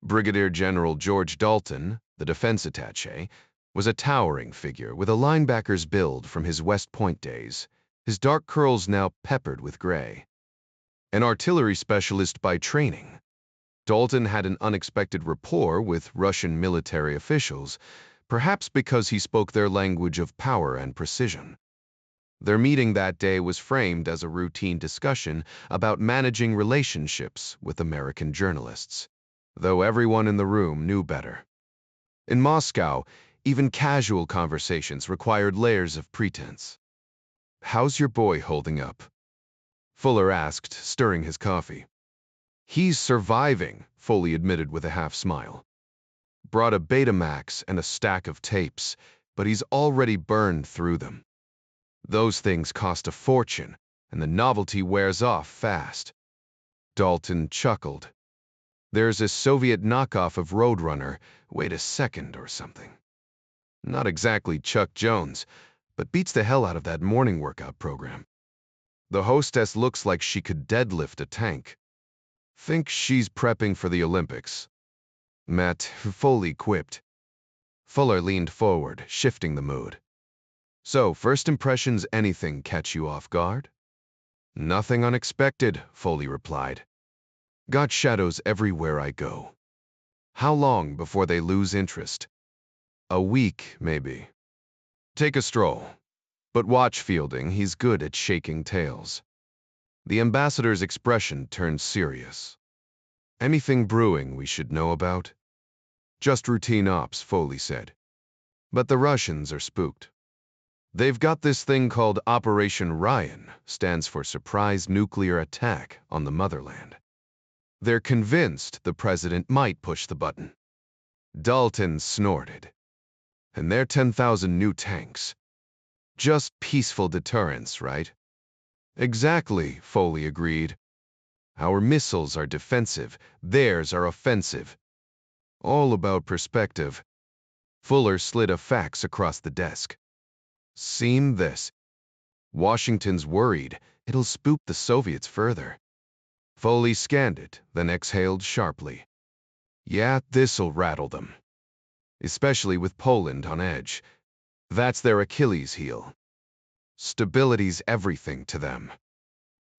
S1: Brigadier General George Dalton, the defense attaché, was a towering figure with a linebacker's build from his West Point days, his dark curls now peppered with gray. An artillery specialist by training, Dalton had an unexpected rapport with Russian military officials, perhaps because he spoke their language of power and precision. Their meeting that day was framed as a routine discussion about managing relationships with American journalists, though everyone in the room knew better. In Moscow, even casual conversations required layers of pretense. "How's your boy holding up?" Fuller asked, stirring his coffee. "He's surviving," Foley admitted with a half-smile. "Brought a Betamax and a stack of tapes, but he's already burned through them. Those things cost a fortune, and the novelty wears off fast." Dalton chuckled. "There's a Soviet knockoff of Roadrunner, wait a second or something. Not exactly Chuck Jones, but beats the hell out of that morning workout program. The hostess looks like she could deadlift a tank. Think she's prepping for the Olympics." Matt, Foley quipped. Fuller leaned forward, shifting the mood. "So, first impressions, anything catch you off guard?" "Nothing unexpected," Foley replied. "Got shadows everywhere I go." "How long before they lose interest?" "A week, maybe." "Take a stroll. But watch Fielding, he's good at shaking tails." The ambassador's expression turned serious. "Anything brewing we should know about?" "Just routine ops," Foley said. "But the Russians are spooked. They've got this thing called Operation Ryan, stands for Surprise Nuclear Attack on the motherland. They're convinced the president might push the button." Dalton snorted. "And their 10,000 new tanks. Just peaceful deterrence, right?" "Exactly," Foley agreed. "Our missiles are defensive, theirs are offensive. All about perspective." Fuller slid a fax across the desk. "Seen this? Washington's worried it'll spook the Soviets further." Foley scanned it, then exhaled sharply. "Yeah, this'll rattle them. Especially with Poland on edge. That's their Achilles heel. Stability's everything to them.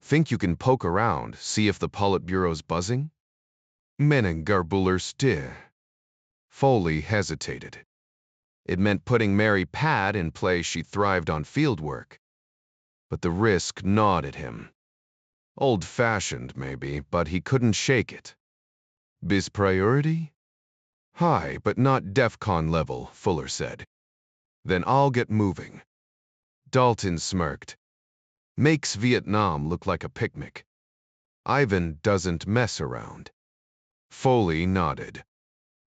S1: Think you can poke around, see if the Politburo's buzzing?" "Menengarbuller still." Foley hesitated. It meant putting Mary Pat in place. She thrived on field work. But the risk gnawed at him. Old-fashioned, maybe, but he couldn't shake it. "Biz priority?" "High, but not DEFCON level," Fuller said. "Then I'll get moving." Dalton smirked. Makes Vietnam look like a picnic. Ivan doesn't mess around. Foley nodded.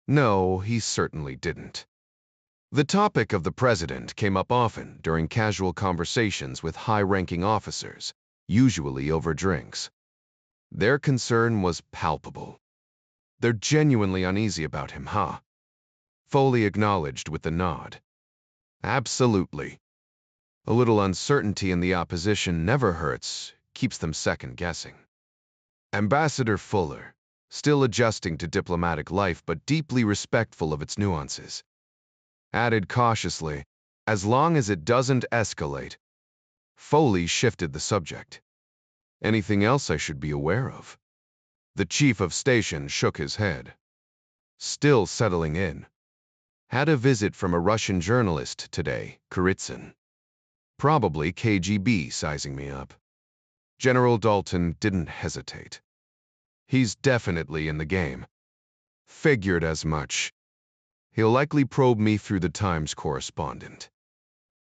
S1: No, he certainly didn't. The topic of the president came up often during casual conversations with high-ranking officers, usually over drinks. Their concern was palpable. They're genuinely uneasy about him, huh? Foley acknowledged with a nod. Absolutely. A little uncertainty in the opposition never hurts, keeps them second-guessing. Ambassador Fuller, still adjusting to diplomatic life but deeply respectful of its nuances, added cautiously, as long as it doesn't escalate. Foley shifted the subject. Anything else I should be aware of? The chief of station shook his head. Still settling in. Had a visit from a Russian journalist today, Kuritsyn. Probably KGB sizing me up. General Dalton didn't hesitate. He's definitely in the game. Figured as much. He'll likely probe me through the Times correspondent.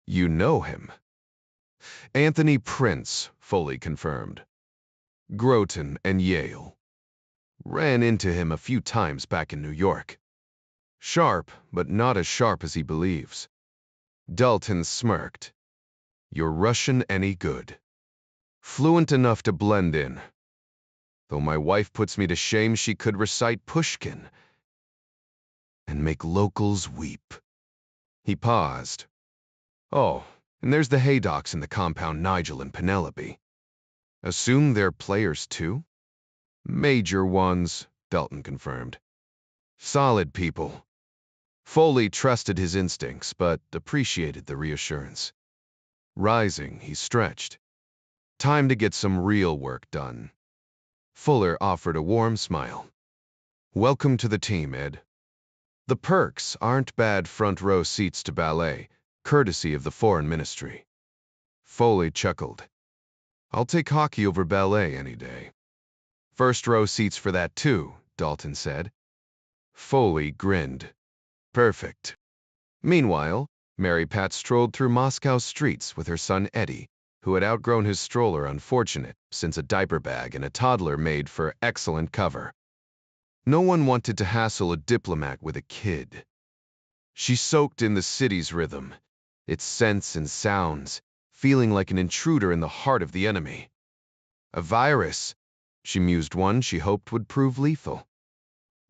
S1: You know him? Anthony Prince, Foley confirmed. Groton and Yale. Ran into him a few times back in New York. Sharp, but not as sharp as he believes. Dalton smirked. Your Russian any good? Fluent enough to blend in. Though my wife puts me to shame, she could recite Pushkin and make locals weep. He paused. Oh, and there's the Haydocks in the compound, Nigel and Penelope. Assume they're players too? Major ones, Dalton confirmed. Solid people. Foley trusted his instincts, but appreciated the reassurance. Rising, he stretched. Time to get some real work done. Fuller offered a warm smile. Welcome to the team, Ed. The perks aren't bad front-row seats to ballet, courtesy of the Foreign Ministry. Foley chuckled. I'll take hockey over ballet any day. First-row seats for that too, Dalton said. Foley grinned. Perfect. Meanwhile, Mary Pat strolled through Moscow's streets with her son Eddie, who had outgrown his stroller, unfortunate, since a diaper bag and a toddler made for excellent cover. No one wanted to hassle a diplomat with a kid. She soaked in the city's rhythm, its scents and sounds, feeling like an intruder in the heart of the enemy. A virus, she mused, one she hoped would prove lethal.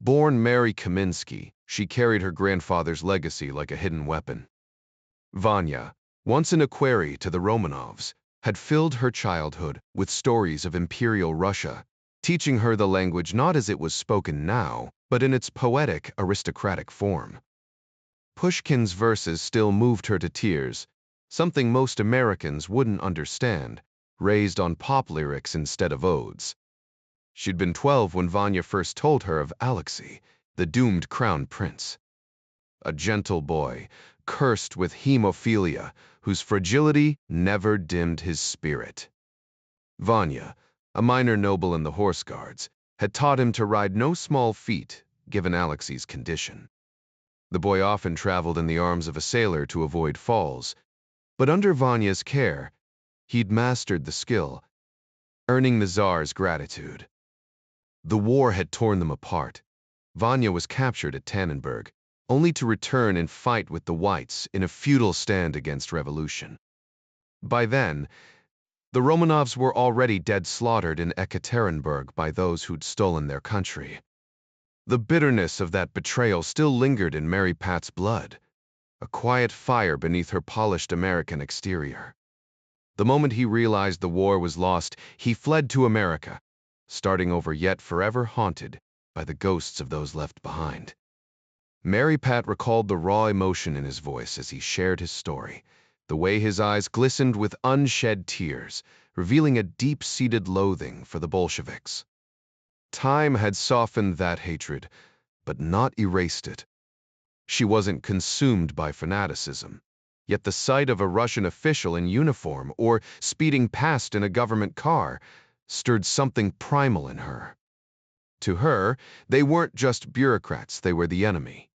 S1: Born Mary Kaminsky, she carried her grandfather's legacy like a hidden weapon. Vanya, once an equerry to the Romanovs, had filled her childhood with stories of Imperial Russia, teaching her the language not as it was spoken now, but in its poetic, aristocratic form. Pushkin's verses still moved her to tears, something most Americans wouldn't understand, raised on pop lyrics instead of odes. She'd been 12 when Vanya first told her of Alexei, the doomed crown prince. A gentle boy, cursed with hemophilia, whose fragility never dimmed his spirit. Vanya, a minor noble in the Horse Guards, had taught him to ride no small feat, given Alexei's condition. The boy often traveled in the arms of a sailor to avoid falls, but under Vanya's care, he'd mastered the skill, earning the Tsar's gratitude. The war had torn them apart. Vanya was captured at Tannenberg, only to return and fight with the Whites in a futile stand against revolution. By then, the Romanovs were already dead slaughtered in Ekaterinburg by those who'd stolen their country. The bitterness of that betrayal still lingered in Mary Pat's blood, a quiet fire beneath her polished American exterior. The moment he realized the war was lost, he fled to America, starting over yet forever haunted by the ghosts of those left behind. Mary Pat recalled the raw emotion in his voice as he shared his story, the way his eyes glistened with unshed tears, revealing a deep-seated loathing for the Bolsheviks. Time had softened that hatred, but not erased it. She wasn't consumed by fanaticism, yet the sight of a Russian official in uniform or speeding past in a government car stirred something primal in her. To her, they weren't just bureaucrats, they were the enemy,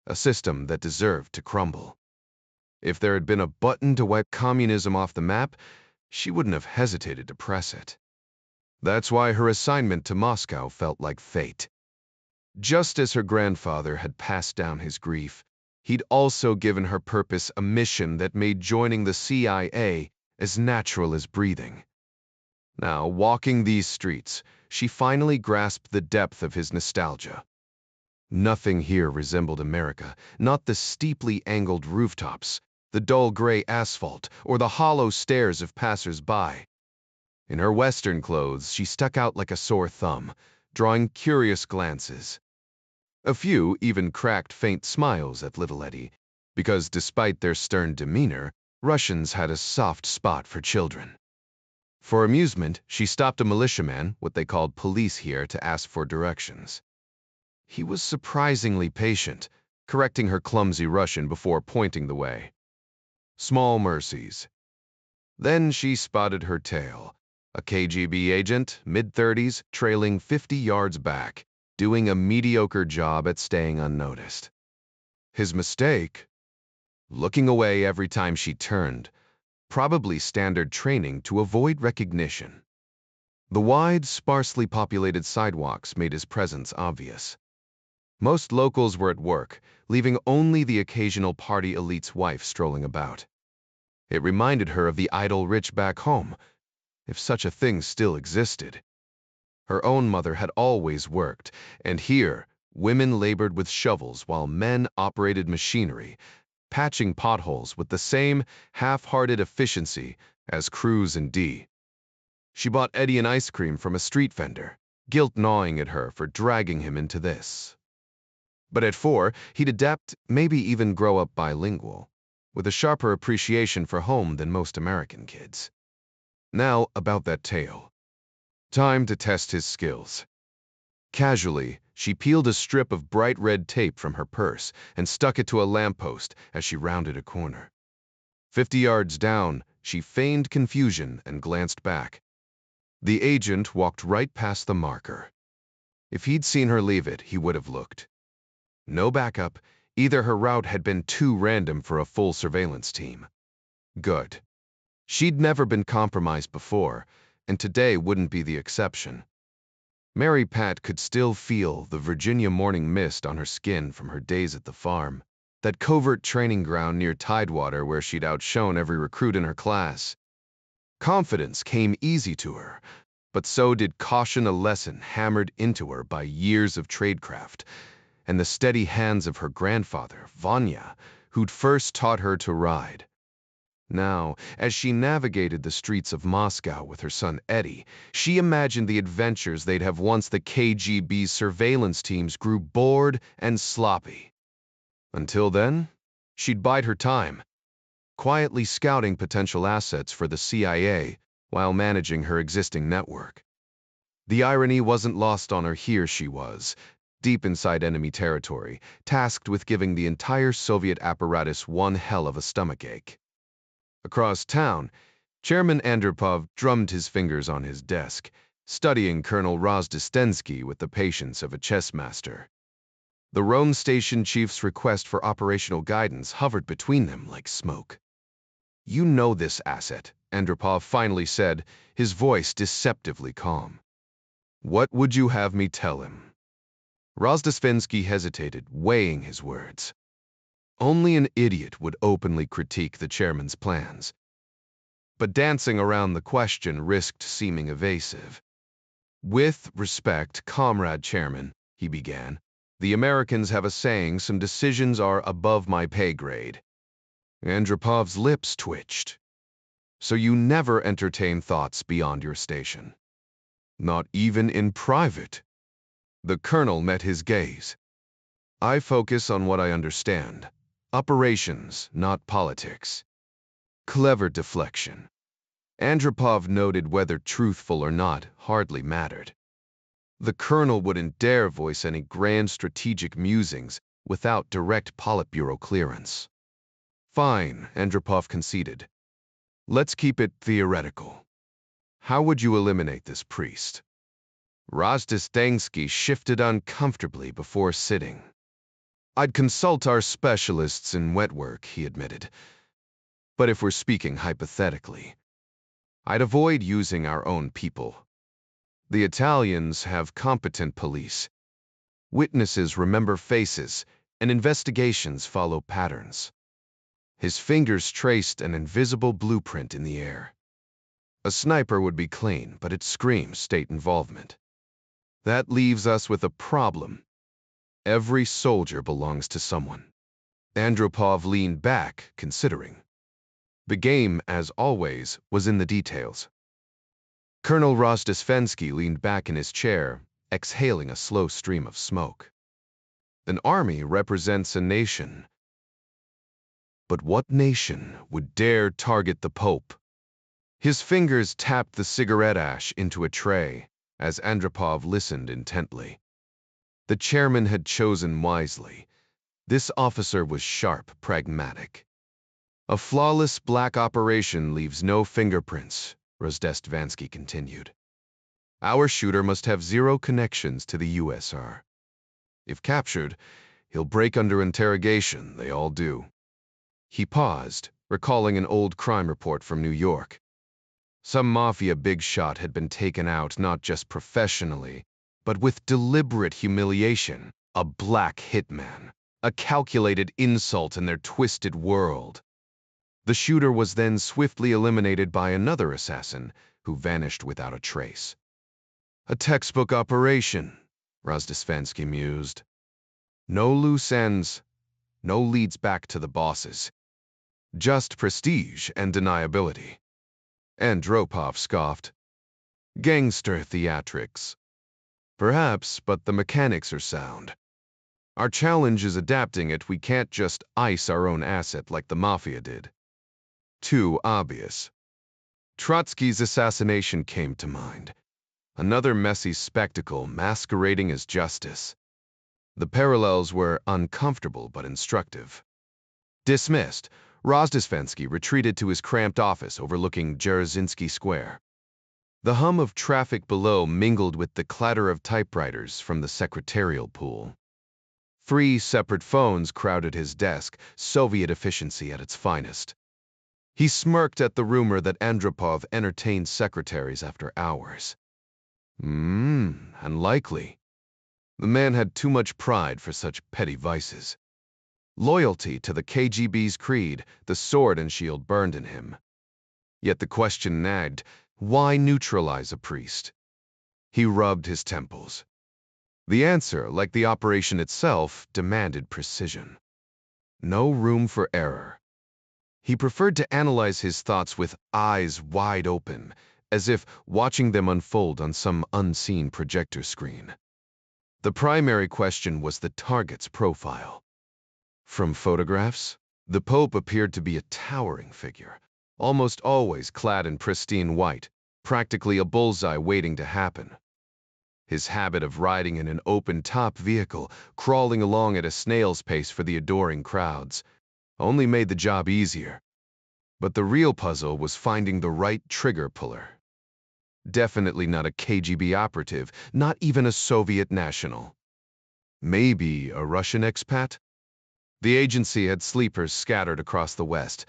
S1: a system that deserved to crumble. If there had been a button to wipe communism off the map, she wouldn't have hesitated to press it. That's why her assignment to Moscow felt like fate. Just as her grandfather had passed down his grief, he'd also given her purpose a mission that made joining the CIA as natural as breathing. Now, walking these streets, she finally grasped the depth of his nostalgia. Nothing here resembled America, not the steeply angled rooftops, the dull gray asphalt, or the hollow stares of passers-by. In her Western clothes, she stuck out like a sore thumb, drawing curious glances. A few even cracked faint smiles at little Eddie, because despite their stern demeanor, Russians had a soft spot for children. For amusement, she stopped a militiaman, what they called police here, to ask for directions. He was surprisingly patient, correcting her clumsy Russian before pointing the way. Small mercies. Then she spotted her tail, a KGB agent, mid-30s, trailing 50 yards back, doing a mediocre job at staying unnoticed. His mistake? Looking away every time she turned, probably standard training to avoid recognition. The wide, sparsely populated sidewalks made his presence obvious. Most locals were at work, leaving only the occasional party elite's wife strolling about. It reminded her of the idle rich back home, if such a thing still existed. Her own mother had always worked, and here, women labored with shovels while men operated machinery, patching potholes with the same half-hearted efficiency as Cruz and D. She bought Eddie an ice cream from a street vendor, guilt gnawing at her for dragging him into this. But at 4, he'd adapt, maybe even grow up bilingual, with a sharper appreciation for home than most American kids. Now, about that tale. Time to test his skills. Casually, she peeled a strip of bright red tape from her purse and stuck it to a lamppost as she rounded a corner. 50 yards down, she feigned confusion and glanced back. The agent walked right past the marker. If he'd seen her leave it, he would have looked. No backup. Either her route had been too random for a full surveillance team. Good. She'd never been compromised before, and today wouldn't be the exception. Mary Pat could still feel the Virginia morning mist on her skin from her days at the farm, that covert training ground near Tidewater where she'd outshone every recruit in her class. Confidence came easy to her, but so did caution, a lesson hammered into her by years of tradecraft, and the steady hands of her grandfather, Vanya, who'd first taught her to ride. Now, as she navigated the streets of Moscow with her son Eddie, she imagined the adventures they'd have once the KGB's surveillance teams grew bored and sloppy. Until then, she'd bide her time, quietly scouting potential assets for the CIA while managing her existing network. The irony wasn't lost on her. Here she was, deep inside enemy territory, tasked with giving the entire Soviet apparatus one hell of a stomachache. Across town, Chairman Andropov drummed his fingers on his desk, studying Colonel Rozdestensky with the patience of a chess master. The Rome Station Chief's request for operational guidance hovered between them like smoke. "You know this asset," Andropov finally said, his voice deceptively calm. "What would you have me tell him?" Rozdestensky hesitated, weighing his words. Only an idiot would openly critique the chairman's plans. But dancing around the question risked seeming evasive. "With respect, Comrade Chairman," he began, "the Americans have a saying, some decisions are above my pay grade." Andropov's lips twitched. "So you never entertain thoughts beyond your station?" "Not even in private." The colonel met his gaze. "I focus on what I understand. Operations, not politics." Clever deflection. Andropov noted whether truthful or not hardly mattered. The colonel wouldn't dare voice any grand strategic musings without direct Politburo clearance. "Fine," Andropov conceded. "Let's keep it theoretical. How would you eliminate this priest?" Rozdestensky shifted uncomfortably before sitting. "I'd consult our specialists in wet work," he admitted. "But if we're speaking hypothetically, I'd avoid using our own people. The Italians have competent police. Witnesses remember faces, and investigations follow patterns. His fingers traced an invisible blueprint in the air. A sniper would be clean, but it screams state involvement. That leaves us with a problem. Every soldier belongs to someone. Andropov leaned back, considering. The game, as always, was in the details. Colonel Rozdestvensky leaned back in his chair, exhaling a slow stream of smoke. An army represents a nation. But what nation would dare target the Pope? His fingers tapped the cigarette ash into a tray as Andropov listened intently. The chairman had chosen wisely. This officer was sharp, pragmatic. A flawless black operation leaves no fingerprints, Rozdestvensky continued. Our shooter must have zero connections to the USR. If captured, he'll break under interrogation, they all do. He paused, recalling an old crime report from New York. Some mafia big shot had been taken out not just professionally, but with deliberate humiliation, a black hitman, a calculated insult in their twisted world. The shooter was then swiftly eliminated by another assassin who vanished without a trace. A textbook operation, Rozdestvensky mused. No loose ends, no leads back to the bosses. Just prestige and deniability. Andropov scoffed. Gangster theatrics. Perhaps, but the mechanics are sound. Our challenge is adapting it. We can't just ice our own asset like the mafia did. Too obvious. Trotsky's assassination came to mind. Another messy spectacle masquerading as justice. The parallels were uncomfortable but instructive. Dismissed, Rozdestvensky retreated to his cramped office overlooking Dzerzhinsky Square. The hum of traffic below mingled with the clatter of typewriters from the secretarial pool. 3 separate phones crowded his desk, Soviet efficiency at its finest. He smirked at the rumor that Andropov entertained secretaries after hours. Unlikely. The man had too much pride for such petty vices. Loyalty to the KGB's creed, the sword and shield burned in him. Yet the question nagged, why neutralize a priest? He rubbed his temples. The answer, like the operation itself, demanded precision. No room for error. He preferred to analyze his thoughts with eyes wide open, as if watching them unfold on some unseen projector screen. The primary question was the target's profile. From photographs, the Pope appeared to be a towering figure, almost always clad in pristine white, practically a bullseye waiting to happen. His habit of riding in an open-top vehicle, crawling along at a snail's pace for the adoring crowds, only made the job easier. But the real puzzle was finding the right trigger puller. Definitely not a KGB operative, not even a Soviet national. Maybe a Russian expat? The agency had sleepers scattered across the West,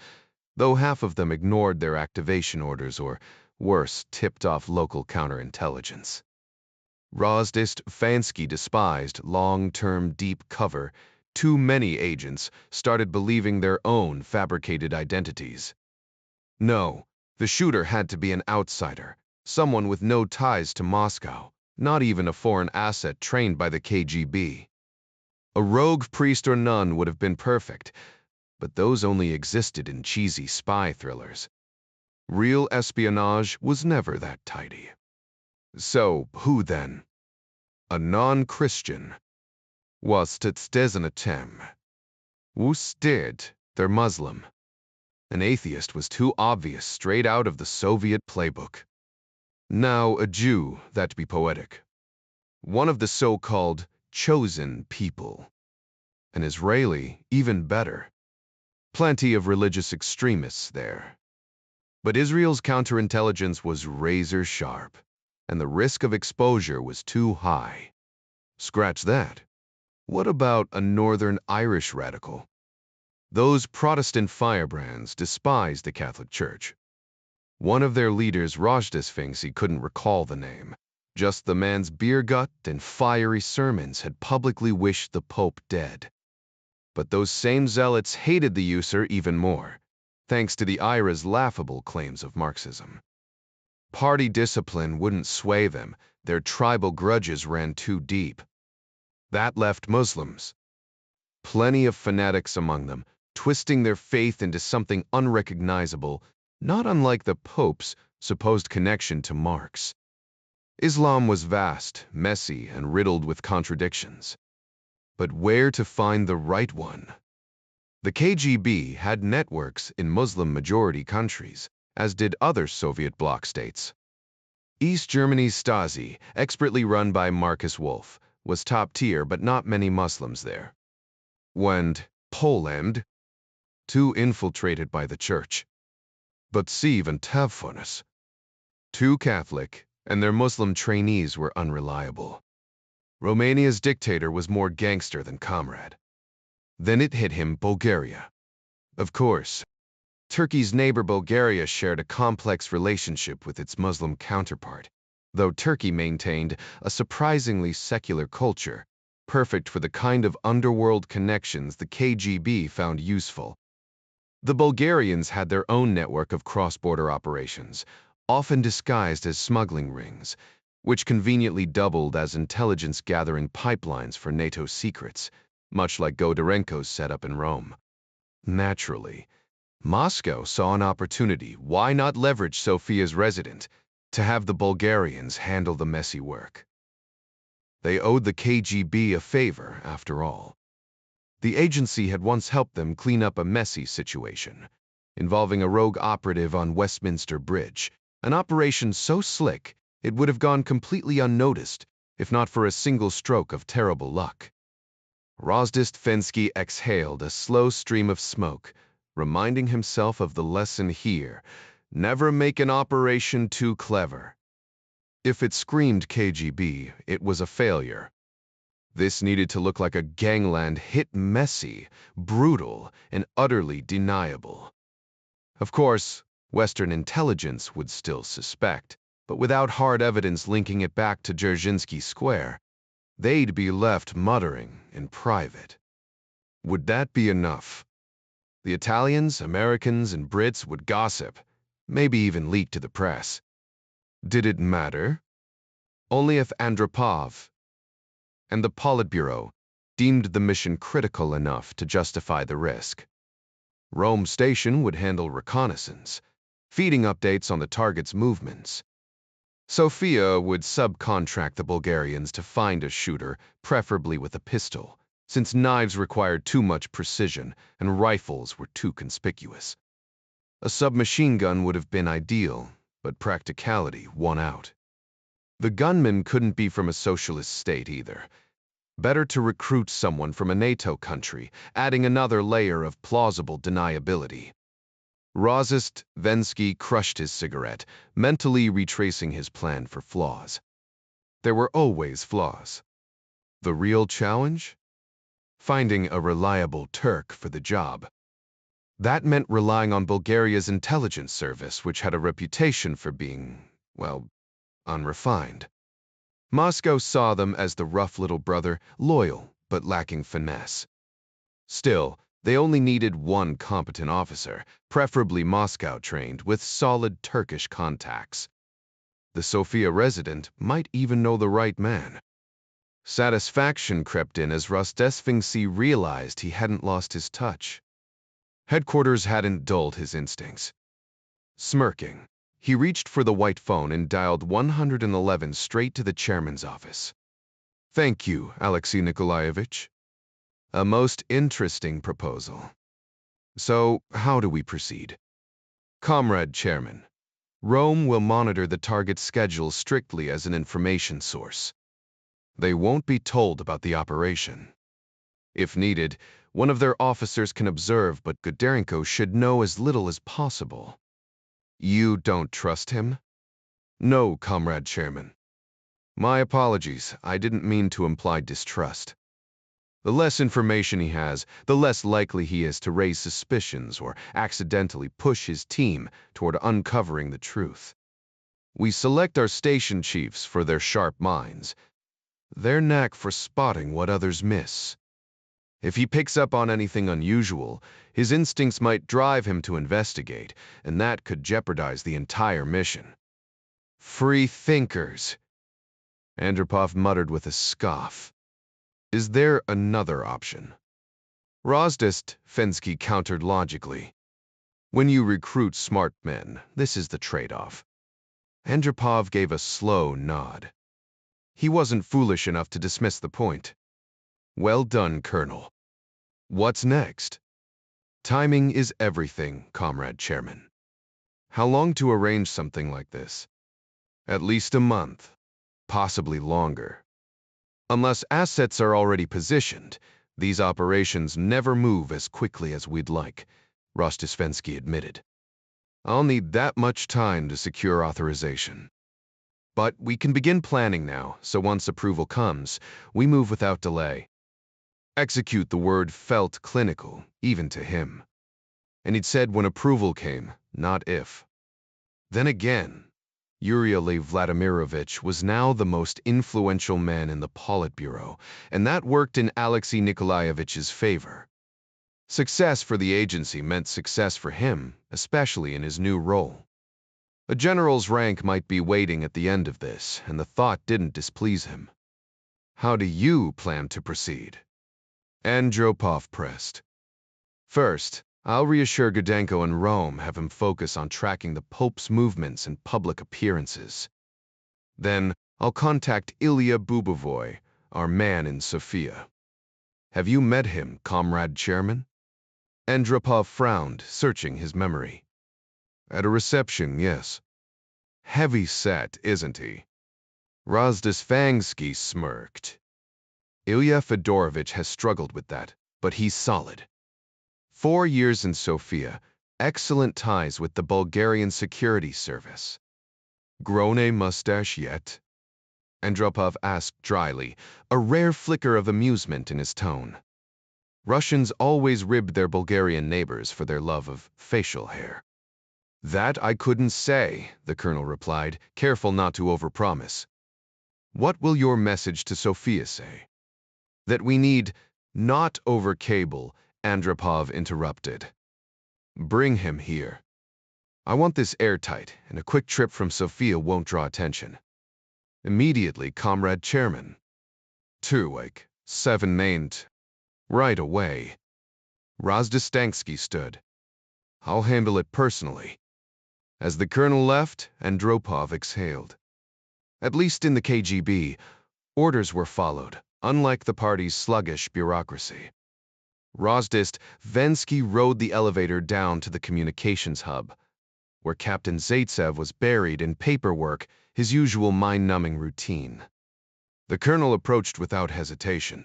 S1: though half of them ignored their activation orders or, worse, tipped off local counterintelligence. Rozdestvensky despised long-term deep cover. Too many agents started believing their own fabricated identities. No, the shooter had to be an outsider, someone with no ties to Moscow, not even a foreign asset trained by the KGB. A rogue priest or nun would have been perfect, but those only existed in cheesy spy thrillers. Real espionage was never that tidy. So, who then? A non-Christian. Was Tzdezanatem. Wusted, they're Muslim. An atheist was too obvious, straight out of the Soviet playbook. Now a Jew, that'd be poetic. One of the so-called chosen people. An Israeli, even better. Plenty of religious extremists there. But Israel's counterintelligence was razor sharp, and the risk of exposure was too high. Scratch that. What about a Northern Irish radical? Those Protestant firebrands despised the Catholic Church. One of their leaders, Rajdesvingsi, couldn't recall the name. Just the man's beer gut and fiery sermons had publicly wished the Pope dead. But those same zealots hated the user even more, thanks to the IRA's laughable claims of Marxism. Party discipline wouldn't sway them, their tribal grudges ran too deep. That left Muslims, plenty of fanatics among them, twisting their faith into something unrecognizable, not unlike the Pope's supposed connection to Marx. Islam was vast, messy, and riddled with contradictions. But where to find the right one? The KGB had networks in Muslim-majority countries, as did other Soviet bloc states. East Germany's Stasi, expertly run by Marcus Wolf, was top tier, but not many Muslims there. And Poland, too infiltrated by the church. But Siev and Tavfonis, too Catholic, and their Muslim trainees were unreliable. Romania's dictator was more gangster than comrade. Then it hit him, Bulgaria. Of course, Turkey's neighbor Bulgaria shared a complex relationship with its Muslim counterpart, though Turkey maintained a surprisingly secular culture, perfect for the kind of underworld connections the KGB found useful. The Bulgarians had their own network of cross-border operations, often disguised as smuggling rings, which conveniently doubled as intelligence-gathering pipelines for NATO secrets, much like Godorenko's setup in Rome. Naturally, Moscow saw an opportunity, why not leverage Sofia's resident, to have the Bulgarians handle the messy work. They owed the KGB a favor, after all. The agency had once helped them clean up a messy situation, involving a rogue operative on Westminster Bridge, an operation so slick it would have gone completely unnoticed if not for a single stroke of terrible luck. Razdestvensky exhaled a slow stream of smoke, reminding himself of the lesson here: never make an operation too clever. If it screamed KGB, it was a failure. This needed to look like a gangland hit messy, brutal, and utterly deniable. Of course, Western intelligence would still suspect, but without hard evidence linking it back to Dzerzhinsky Square, they'd be left muttering in private. Would that be enough? The Italians, Americans, and Brits would gossip, maybe even leak to the press. Did it matter? Only if Andropov and the Politburo deemed the mission critical enough to justify the risk. Rome Station would handle reconnaissance, feeding updates on the target's movements. Sofia would subcontract the Bulgarians to find a shooter, preferably with a pistol, since knives required too much precision and rifles were too conspicuous. A submachine gun would have been ideal, but practicality won out. The gunman couldn't be from a socialist state either. Better to recruit someone from a NATO country, adding another layer of plausible deniability. Razdestvensky crushed his cigarette, mentally retracing his plan for flaws. There were always flaws. The real challenge? Finding a reliable Turk for the job. That meant relying on Bulgaria's intelligence service, which had a reputation for being, well, unrefined. Moscow saw them as the rough little brother, loyal but lacking finesse. Still, they only needed one competent officer, preferably Moscow-trained, with solid Turkish contacts. The Sofia resident might even know the right man. Satisfaction crept in as Razdestvensky realized he hadn't lost his touch. Headquarters hadn't dulled his instincts. Smirking, he reached for the white phone and dialed 111 straight to the chairman's office. "Thank you, Alexei Nikolaevich. A most interesting proposal. So, how do we proceed?" "Comrade Chairman, Rome will monitor the target's schedule strictly as an information source. They won't be told about the operation. If needed, one of their officers can observe, but Godorenko should know as little as possible." "You don't trust him?" "No, Comrade Chairman. My apologies, I didn't mean to imply distrust. The less information he has, the less likely he is to raise suspicions or accidentally push his team toward uncovering the truth. We select our station chiefs for their sharp minds, their knack for spotting what others miss. If he picks up on anything unusual, his instincts might drive him to investigate, and that could jeopardize the entire mission. Free thinkers, Andropov muttered with a scoff. Is there another option? Rozdist, Fensky countered logically. When you recruit smart men, this is the trade-off. Andropov gave a slow nod. He wasn't foolish enough to dismiss the point. Well done, Colonel. What's next? Timing is everything, Comrade Chairman. How long to arrange something like this? At least a month, possibly longer. Unless assets are already positioned, these operations never move as quickly as we'd like, Rostisvensky admitted. I'll need that much time to secure authorization. But we can begin planning now, so once approval comes, we move without delay. Execute the word felt clinical, even to him. And he'd said when approval came, not if. Then again, Yuri Vladimirovich was now the most influential man in the Politburo, and that worked in Alexei Nikolaevich's favor. Success for the agency meant success for him, especially in his new role. A general's rank might be waiting at the end of this, and the thought didn't displease him. How do you plan to proceed? Andropov pressed. First, I'll reassure Gudenko in Rome, have him focus on tracking the Pope's movements and public appearances. Then, I'll contact Ilya Bubovoy, our man in Sofia. Have you met him, Comrade Chairman? Andropov frowned, searching his memory. At a reception, yes. Heavy set, isn't he? Rozdisvangsky smirked. Ilya Fedorovich has struggled with that, but he's solid. 4 years in Sofia, excellent ties with the Bulgarian security service. Grown a mustache yet? Andropov asked dryly, a rare flicker of amusement in his tone. Russians always ribbed their Bulgarian neighbors for their love of facial hair. That I couldn't say, the colonel replied, careful not to overpromise. What will your message to Sofia say? That we need, not over cable, Andropov interrupted. Bring him here. I want this airtight, and a quick trip from Sofia won't draw attention. Immediately, Comrade Chairman. 7 named. Right away. Rozdistansky stood. I'll handle it personally. As the colonel left, Andropov exhaled. At least in the KGB, orders were followed, unlike the party's sluggish bureaucracy. Rozdistvensky rode the elevator down to the communications hub, where Captain Zaitsev was buried in paperwork, his usual mind-numbing routine. The colonel approached without hesitation.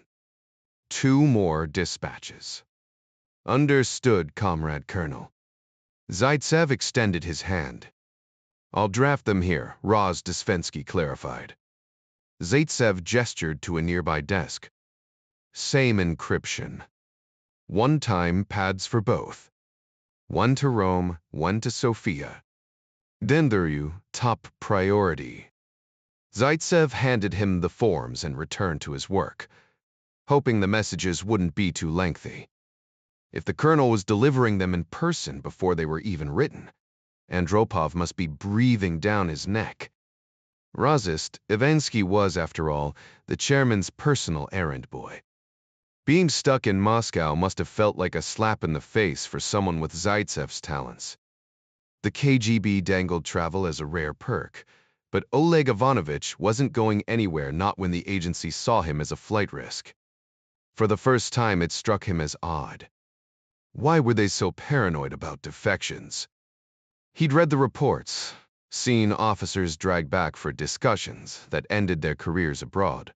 S1: 2 more dispatches. Understood, Comrade Colonel. Zaitsev extended his hand. I'll draft them here, Rozdisvensky clarified. Zaitsev gestured to a nearby desk. Same encryption. 1-time pads for both. 1 to Rome, 1 to Sofia. Denderyu, top priority. Zaitsev handed him the forms and returned to his work, hoping the messages wouldn't be too lengthy. If the colonel was delivering them in person before they were even written, Andropov must be breathing down his neck. Rozdistansky was, after all, the chairman's personal errand boy. Being stuck in Moscow must have felt like a slap in the face for someone with Zaitsev's talents. The KGB dangled travel as a rare perk, but Oleg Ivanovich wasn't going anywhere, not when the agency saw him as a flight risk. For the first time, it struck him as odd. Why were they so paranoid about defections? He'd read the reports, seen officers dragged back for discussions that ended their careers abroad.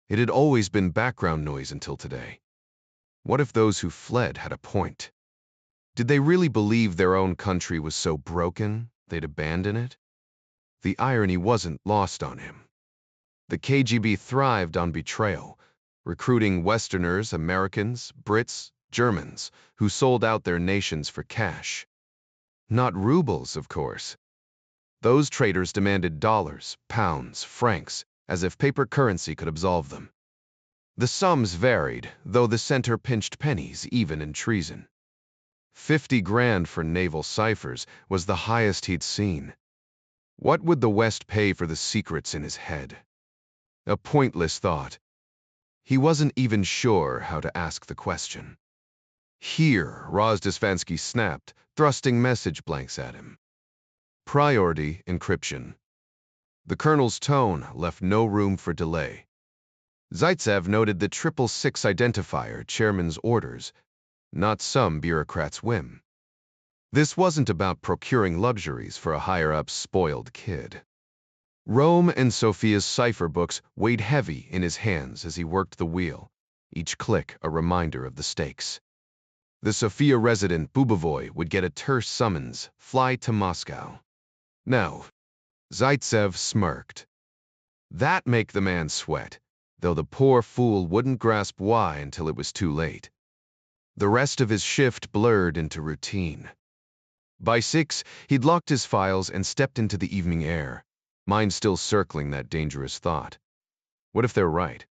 S1: It had always been background noise until today. What if those who fled had a point? Did they really believe their own country was so broken they'd abandon it? The irony wasn't lost on him. The KGB thrived on betrayal, recruiting Westerners, Americans, Brits, Germans, who sold out their nations for cash. Not rubles, of course. Those traders demanded dollars, pounds, francs, as if paper currency could absolve them. The sums varied, though the center pinched pennies, even in treason. 50 grand for naval ciphers was the highest he'd seen. What would the West pay for the secrets in his head? A pointless thought. He wasn't even sure how to ask the question. Here, Rozdesvansky snapped, thrusting message blanks at him. Priority encryption. The colonel's tone left no room for delay. Zaitsev noted the 666 identifier, chairman's orders, not some bureaucrat's whim. This wasn't about procuring luxuries for a higher-up spoiled kid. Rome and Sophia's cipher books weighed heavy in his hands as he worked the wheel, each click a reminder of the stakes. The Sofia resident Bubovoy would get a terse summons, fly to Moscow. No. Zaitsev smirked. That make the man sweat, though the poor fool wouldn't grasp why until it was too late. The rest of his shift blurred into routine. By 6, he'd locked his files and stepped into the evening air, mind still circling that dangerous thought. What if they're right?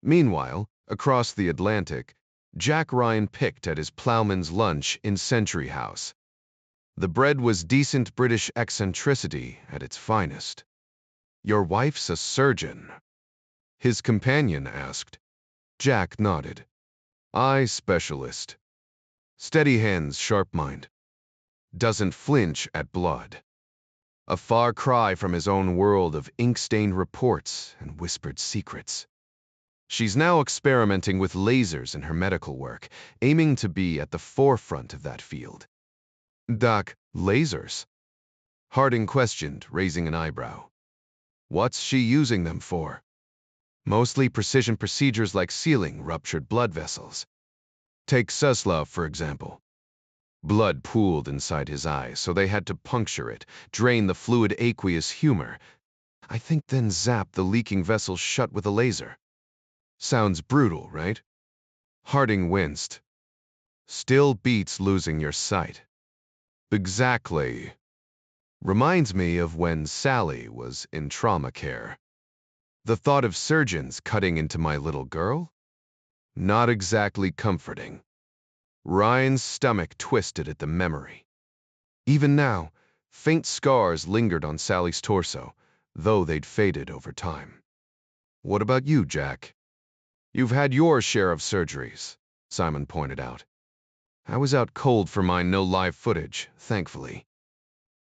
S1: Meanwhile, across the Atlantic, Jack Ryan picked at his ploughman's lunch in Century House. The bread was decent British eccentricity at its finest. "Your wife's a surgeon?" his companion asked. Jack nodded. "Eye specialist. Steady hands, sharp mind. Doesn't flinch at blood." A far cry from his own world of ink-stained reports and whispered secrets. She's now experimenting with lasers in her medical work, aiming to be at the forefront of that field. "Doc, lasers?" Harding questioned, raising an eyebrow. "What's she using them for?" "Mostly precision procedures like sealing ruptured blood vessels. Take Suslov, for example." Blood pooled inside his eyes, so they had to puncture it, drain the fluid aqueous humor. I think then zap the leaking vessels shut with a laser. Sounds brutal, right? Harding winced. Still beats losing your sight. Exactly. Reminds me of when Sally was in trauma care. The thought of surgeons cutting into my little girl? Not exactly comforting. Ryan's stomach twisted at the memory. Even now, faint scars lingered on Sally's torso, though they'd faded over time. "What about you, Jack?" "You've had your share of surgeries," Simon pointed out. "I was out cold for mine, no live footage, thankfully.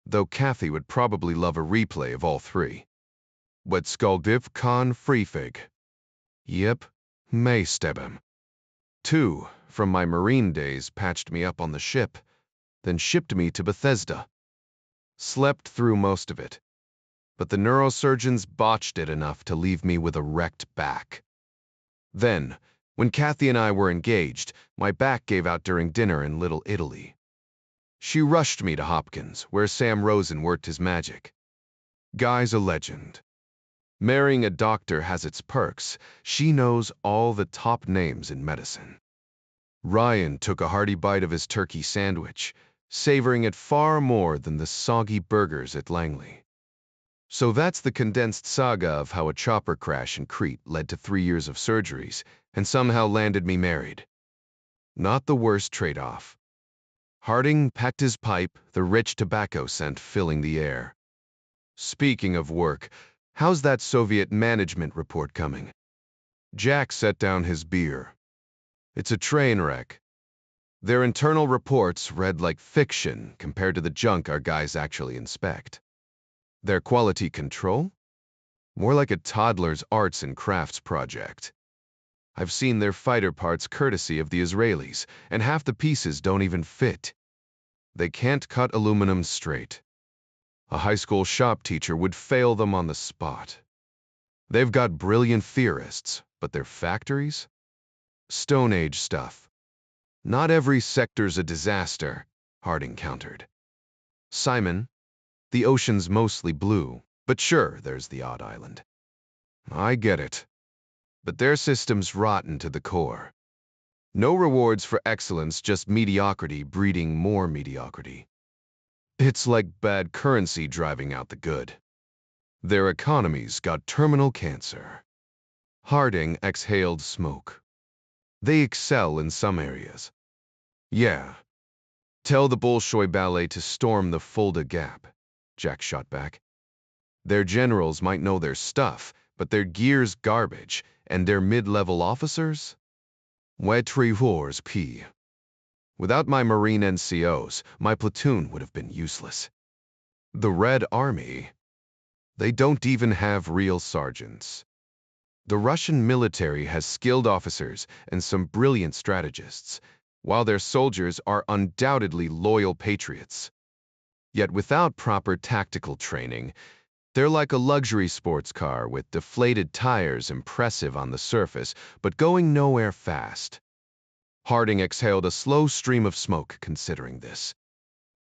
S1: Though Kathy would probably love a replay of all 3. But Skaldiv Khan Freefig. Yep, may stebem. 2, from my Marine days, patched me up on the ship, then shipped me to Bethesda. Slept through most of it, but the neurosurgeons botched it enough to leave me with a wrecked back. Then, when Kathy and I were engaged, my back gave out during dinner in Little Italy. She rushed me to Hopkins, where Sam Rosen worked his magic. Guy's a legend. Marrying a doctor has its perks. She knows all the top names in medicine." Ryan took a hearty bite of his turkey sandwich, savoring it far more than the soggy burgers at Langley. So that's the condensed saga of how a chopper crash in Crete led to 3 years of surgeries and somehow landed me married. Not the worst trade-off. Harding packed his pipe, the rich tobacco scent filling the air. "Speaking of work, how's that Soviet management report coming?" Jack set down his beer. "It's a train wreck. Their internal reports read like fiction compared to the junk our guys actually inspect. Their quality control? More like a toddler's arts and crafts project. I've seen their fighter parts courtesy of the Israelis, and half the pieces don't even fit. They can't cut aluminum straight. A high school shop teacher would fail them on the spot. They've got brilliant theorists, but their factories? Stone Age stuff. Not every sector's a disaster," Harding countered. "Simon, the ocean's mostly blue, but sure, there's the odd island." "I get it." but their system's rotten to the core. No rewards for excellence, just mediocrity breeding more mediocrity. It's like bad currency driving out the good. Their economy's got terminal cancer. Harding exhaled smoke. They excel in some areas. Yeah. Tell the Bolshoi Ballet to storm the Fulda Gap, Jack shot back. Their generals might know their stuff, but their gear's garbage, and their mid-level officers? Wetri wars p. Without my Marine NCOs, my platoon would have been useless. The Red Army? They don't even have real sergeants. The Russian military has skilled officers and some brilliant strategists, while their soldiers are undoubtedly loyal patriots. Yet without proper tactical training, they're like a luxury sports car with deflated tires, impressive on the surface, but going nowhere fast. Harding exhaled a slow stream of smoke considering this.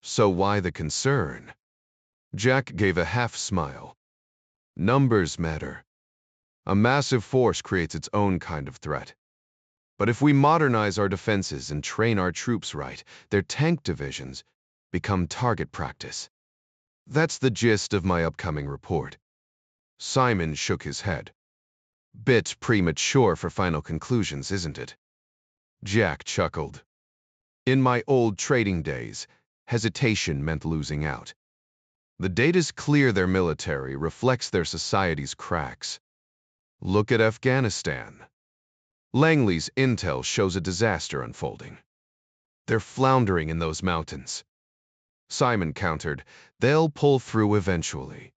S1: So why the concern? Jack gave a half smile. Numbers matter. A massive force creates its own kind of threat. But if we modernize our defenses and train our troops right, their tank divisions become target practice. That's the gist of my upcoming report. Simon shook his head. Bit premature for final conclusions, isn't it? Jack chuckled. In my old trading days, hesitation meant losing out. The data's clear their military reflects their society's cracks. Look at Afghanistan. Langley's intel shows a disaster unfolding. They're floundering in those mountains. Simon countered, they'll pull through eventually.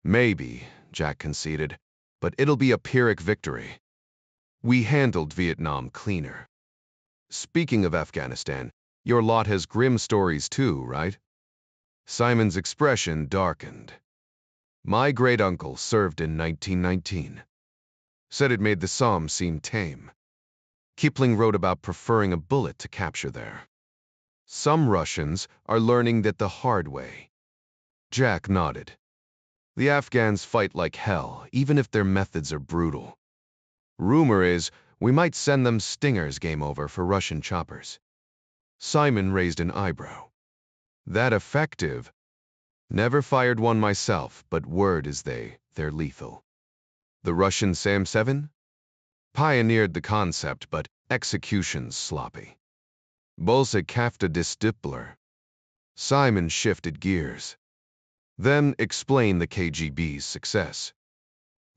S1: Maybe, Jack conceded, but it'll be a Pyrrhic victory. We handled Vietnam cleaner. Speaking of Afghanistan, your lot has grim stories too, right? Simon's expression darkened. My great-uncle served in 1919. Said it made the Somme seem tame. Kipling wrote about preferring a bullet to capture there. Some Russians are learning that the hard way. Jack nodded. The Afghans fight like hell, even if their methods are brutal. Rumor is we might send them Stingers game over for Russian choppers. Simon raised an eyebrow. That effective? Never fired one myself, but word is they're lethal. The Russian Sam-7? Pioneered the concept, but execution's sloppy. Bolsa kafta disdipler. Simon shifted gears. Then explain the KGB's success.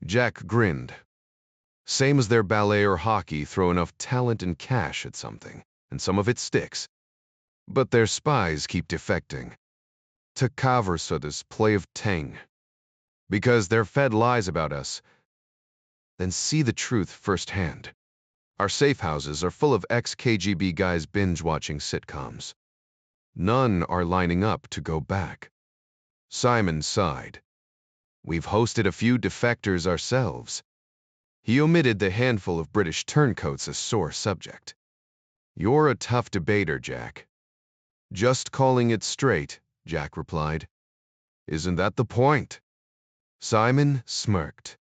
S1: Jack grinned. Same as their ballet or hockey, throw enough talent and cash at something, and some of it sticks. But their spies keep defecting. To cover so this play of Teng. Because they're fed lies about us, then see the truth firsthand. Our safe houses are full of ex-KGB guys binge-watching sitcoms. None are lining up to go back. Simon sighed. We've hosted a few defectors ourselves. He omitted the handful of British turncoats as sore subject. You're a tough debater, Jack. Just calling it straight, Jack replied. Isn't that the point? Simon smirked.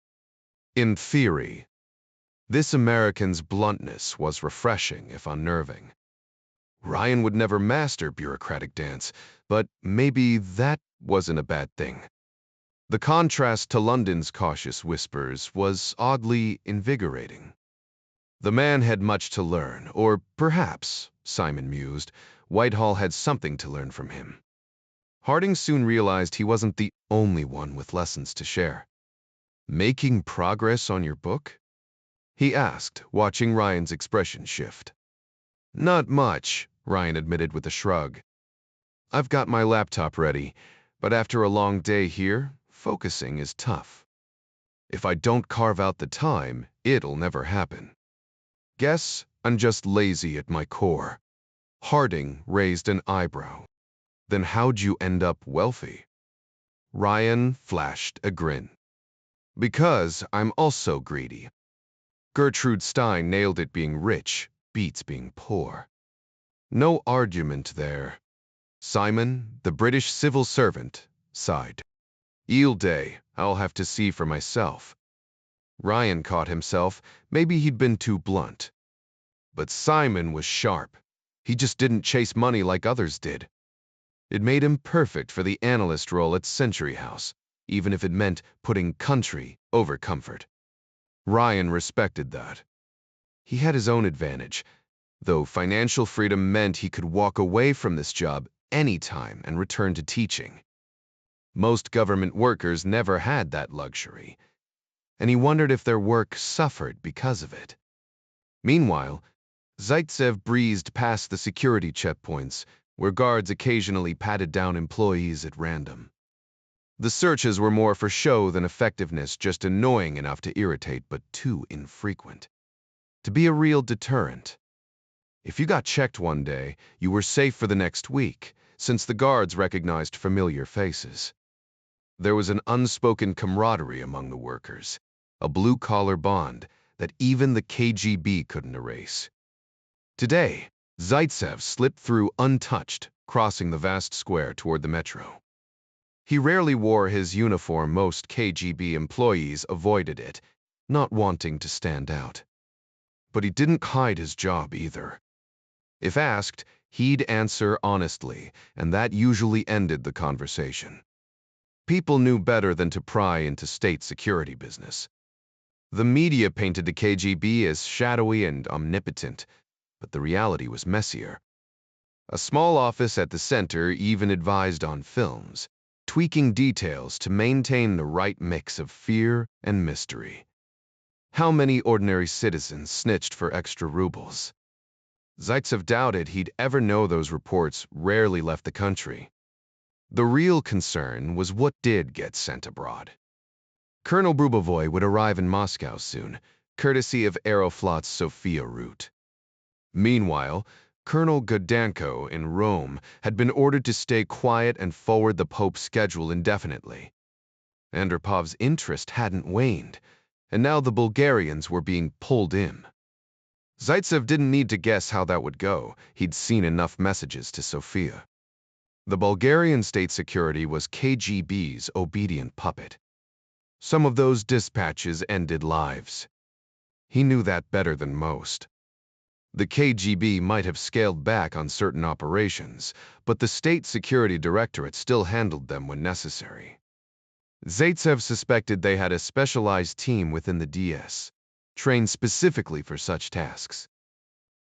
S1: In theory. This American's bluntness was refreshing, if unnerving. Ryan would never master bureaucratic dance, but maybe that wasn't a bad thing. The contrast to London's cautious whispers was oddly invigorating. The man had much to learn, or perhaps, Simon mused, Whitehall had something to learn from him. Harding soon realized he wasn't the only one with lessons to share. Making progress on your book? He asked, watching Ryan's expression shift. Not much, Ryan admitted with a shrug. I've got my laptop ready, but after a long day here, focusing is tough. If I don't carve out the time, it'll never happen. Guess I'm just lazy at my core. Harding raised an eyebrow. Then how'd you end up wealthy? Ryan flashed a grin. Because I'm also greedy. Gertrude Stein nailed it, being rich beats being poor. No argument there. Simon, the British civil servant, sighed. Yield day, I'll have to see for myself. Ryan caught himself. Maybe he'd been too blunt. But Simon was sharp. He just didn't chase money like others did. It made him perfect for the analyst role at Century House, even if it meant putting country over comfort. Ryan respected that. He had his own advantage, though financial freedom meant he could walk away from this job anytime and return to teaching. Most government workers never had that luxury, and he wondered if their work suffered because of it. Meanwhile, Zaitsev breezed past the security checkpoints, where guards occasionally patted down employees at random. The searches were more for show than effectiveness, just annoying enough to irritate, but too infrequent to be a real deterrent. If you got checked one day, you were safe for the next week, since the guards recognized familiar faces. There was an unspoken camaraderie among the workers, a blue-collar bond that even the KGB couldn't erase. Today, Zaitsev slipped through untouched, crossing the vast square toward the metro. He rarely wore his uniform. Most KGB employees avoided it, not wanting to stand out. But he didn't hide his job either. If asked, he'd answer honestly, and that usually ended the conversation. People knew better than to pry into state security business. The media painted the KGB as shadowy and omnipotent, but the reality was messier. A small office at the center even advised on films, tweaking details to maintain the right mix of fear and mystery. How many ordinary citizens snitched for extra rubles? Zaitsev doubted he'd ever know. Those reports rarely left the country. The real concern was what did get sent abroad. Colonel Brubovoy would arrive in Moscow soon, courtesy of Aeroflot's Sofia route. Meanwhile, Colonel Gudanko in Rome had been ordered to stay quiet and forward the Pope's schedule indefinitely. Andropov's interest hadn't waned, and now the Bulgarians were being pulled in. Zaitsev didn't need to guess how that would go. He'd seen enough messages to Sofia. The Bulgarian state security was KGB's obedient puppet. Some of those dispatches ended lives. He knew that better than most. The KGB might have scaled back on certain operations, but the State Security Directorate still handled them when necessary. Zaitsev suspected they had a specialized team within the DS, trained specifically for such tasks.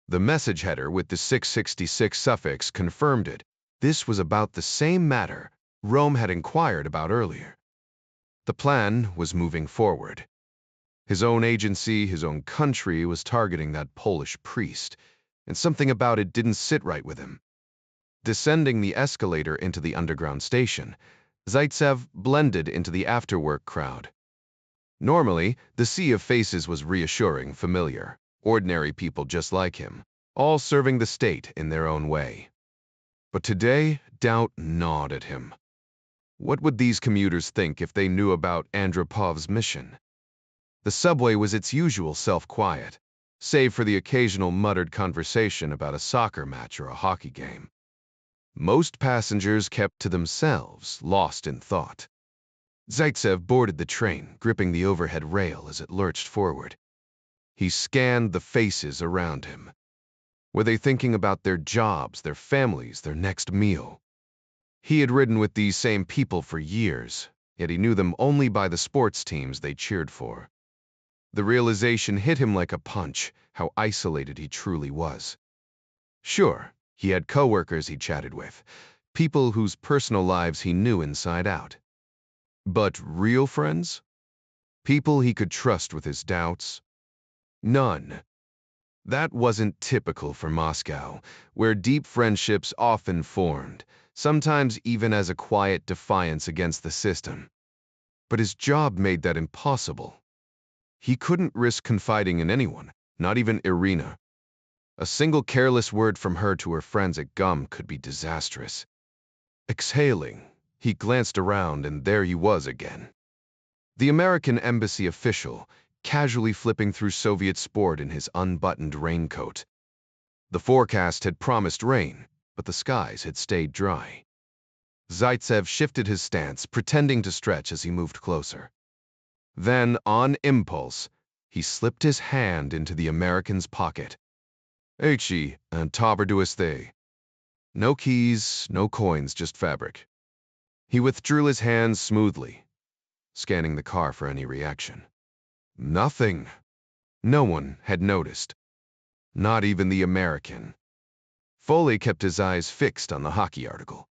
S1: The message header with the 666 suffix confirmed it. This was about the same matter Rome had inquired about earlier. The plan was moving forward. His own agency, his own country, was targeting that Polish priest, and something about it didn't sit right with him. Descending the escalator into the underground station, Zaitsev blended into the after-work crowd. Normally, the sea of faces was reassuring, familiar, ordinary people just like him, all serving the state in their own way. But today, doubt gnawed at him. What would these commuters think if they knew about Andropov's mission? The subway was its usual self-quiet, save for the occasional muttered conversation about a soccer match or a hockey game. Most passengers kept to themselves, lost in thought. Zaitsev boarded the train, gripping the overhead rail as it lurched forward. He scanned the faces around him. Were they thinking about their jobs, their families, their next meal? He had ridden with these same people for years, yet he knew them only by the sports teams they cheered for. The realization hit him like a punch, how isolated he truly was. Sure, he had coworkers he chatted with, people whose personal lives he knew inside out. But real friends? People he could trust with his doubts? None. That wasn't typical for Moscow, where deep friendships often formed, sometimes even as a quiet defiance against the system. But his job made that impossible. He couldn't risk confiding in anyone, not even Irina. A single careless word from her to her friends at GUM could be disastrous. Exhaling, he glanced around, and there he was again. The American embassy official, casually flipping through Soviet sport in his unbuttoned raincoat. The forecast had promised rain, but the skies had stayed dry. Zaitsev shifted his stance, pretending to stretch as he moved closer. Then, on impulse, he slipped his hand into the American's pocket. "H.E. and tabber doest they?" No keys, no coins, just fabric. He withdrew his hands smoothly, scanning the car for any reaction. Nothing. No one had noticed. Not even the American. Foley kept his eyes fixed on the hockey article.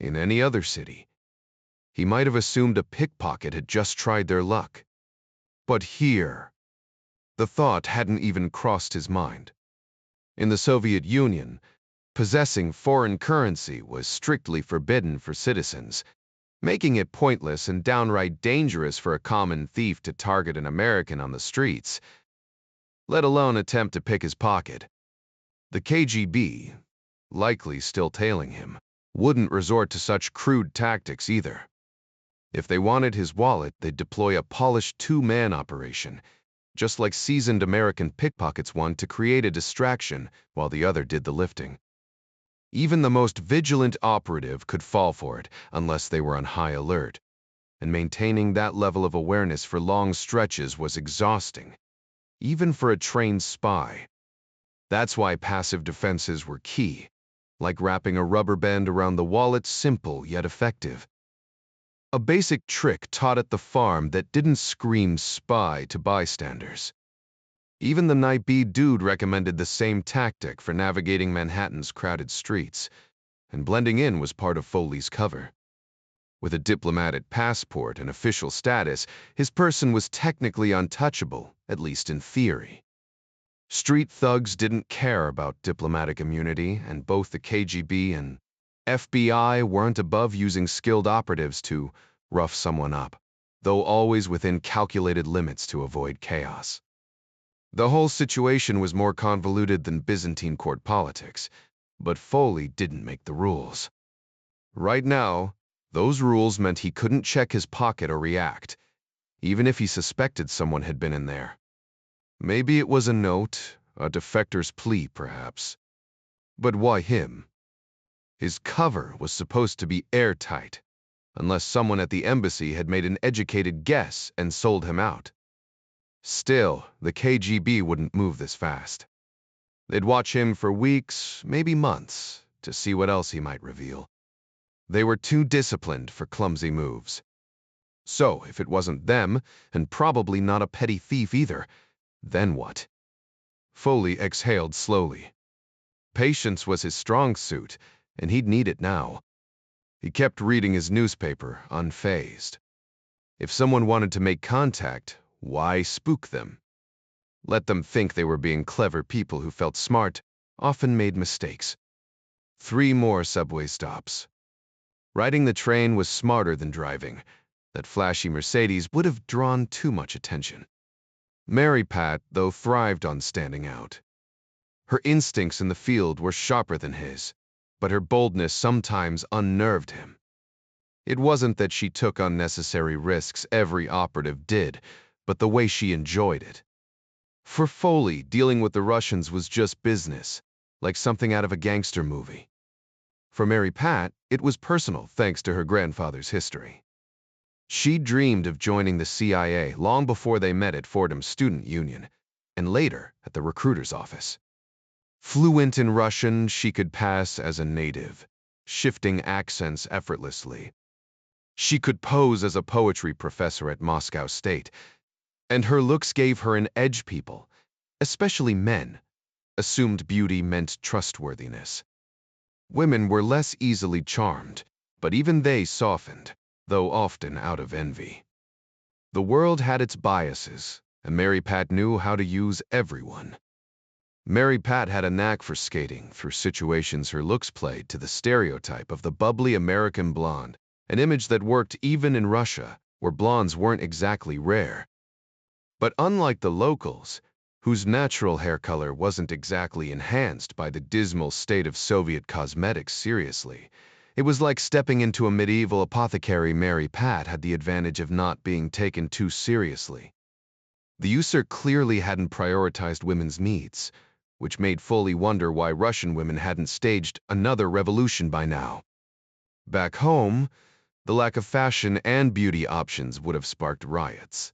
S1: In any other city, he might have assumed a pickpocket had just tried their luck. But here, the thought hadn't even crossed his mind. In the Soviet Union, possessing foreign currency was strictly forbidden for citizens, making it pointless and downright dangerous for a common thief to target an American on the streets, let alone attempt to pick his pocket. The KGB, likely still tailing him, wouldn't resort to such crude tactics either. If they wanted his wallet, they'd deploy a polished two-man operation, just like seasoned American pickpockets want to create a distraction while the other did the lifting. Even the most vigilant operative could fall for it unless they were on high alert, and maintaining that level of awareness for long stretches was exhausting, even for a trained spy. That's why passive defenses were key, like wrapping a rubber band around the wallet, simple yet effective. A basic trick taught at the farm that didn't scream spy to bystanders. Even the Night B dude recommended the same tactic for navigating Manhattan's crowded streets, and blending in was part of Foley's cover. With a diplomatic passport and official status, his person was technically untouchable, at least in theory. Street thugs didn't care about diplomatic immunity, and both the KGB and FBI weren't above using skilled operatives to rough someone up, though always within calculated limits to avoid chaos. The whole situation was more convoluted than Byzantine court politics, but Foley didn't make the rules. Right now, those rules meant he couldn't check his pocket or react, even if he suspected someone had been in there. Maybe it was a note, a defector's plea, perhaps. But why him? His cover was supposed to be airtight, unless someone at the embassy had made an educated guess and sold him out. Still, the KGB wouldn't move this fast. They'd watch him for weeks, maybe months, to see what else he might reveal. They were too disciplined for clumsy moves. So, if it wasn't them, and probably not a petty thief either, then what? Foley exhaled slowly. Patience was his strong suit, and he'd need it now. He kept reading his newspaper, unfazed. If someone wanted to make contact, why spook them? Let them think they were being clever people who felt smart, often made mistakes. 3 more subway stops. Riding the train was smarter than driving. That flashy Mercedes would have drawn too much attention. Mary Pat, though, thrived on standing out. Her instincts in the field were sharper than his, but her boldness sometimes unnerved him. It wasn't that she took unnecessary risks every operative did, but the way she enjoyed it. For Foley, dealing with the Russians was just business, like something out of a gangster movie. For Mary Pat, it was personal thanks to her grandfather's history. She dreamed of joining the CIA long before they met at Fordham's student union, and later at the recruiter's office. Fluent in Russian, she could pass as a native, shifting accents effortlessly. She could pose as a poetry professor at Moscow State, and her looks gave her an edge people, especially men, assumed beauty meant trustworthiness. Women were less easily charmed, but even they softened, though often out of envy. The world had its biases, and Mary Pat knew how to use everyone. Mary Pat had a knack for skating through situations her looks played to the stereotype of the bubbly American blonde, an image that worked even in Russia, where blondes weren't exactly rare. But unlike the locals, whose natural hair color wasn't exactly enhanced by the dismal state of Soviet cosmetics seriously, it was like stepping into a medieval apothecary. Mary Pat had the advantage of not being taken too seriously. The user clearly hadn't prioritized women's needs, which made Foley wonder why Russian women hadn't staged another revolution by now. Back home, the lack of fashion and beauty options would have sparked riots.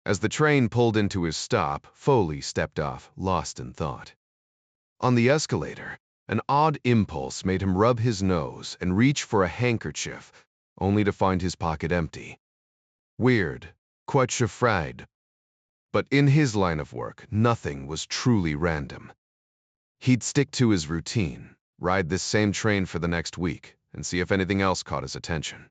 S1: As the train pulled into his stop, Foley stepped off, lost in thought. On the escalator, an odd impulse made him rub his nose and reach for a handkerchief, only to find his pocket empty. Weird, quite fried. But in his line of work, nothing was truly random. He'd stick to his routine, ride this same train for the next week, and see if anything else caught his attention.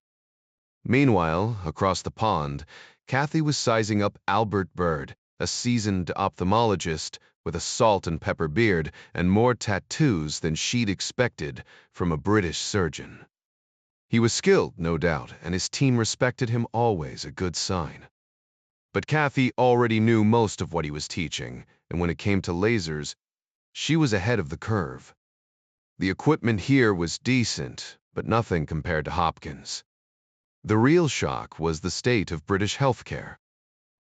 S1: Meanwhile, across the pond, Kathy was sizing up Albert Bird, a seasoned ophthalmologist with a salt and pepper beard and more tattoos than she'd expected from a British surgeon. He was skilled, no doubt, and his team respected him always, a good sign. But Kathy already knew most of what he was teaching, and when it came to lasers, she was ahead of the curve. The equipment here was decent, but nothing compared to Hopkins. The real shock was the state of British healthcare.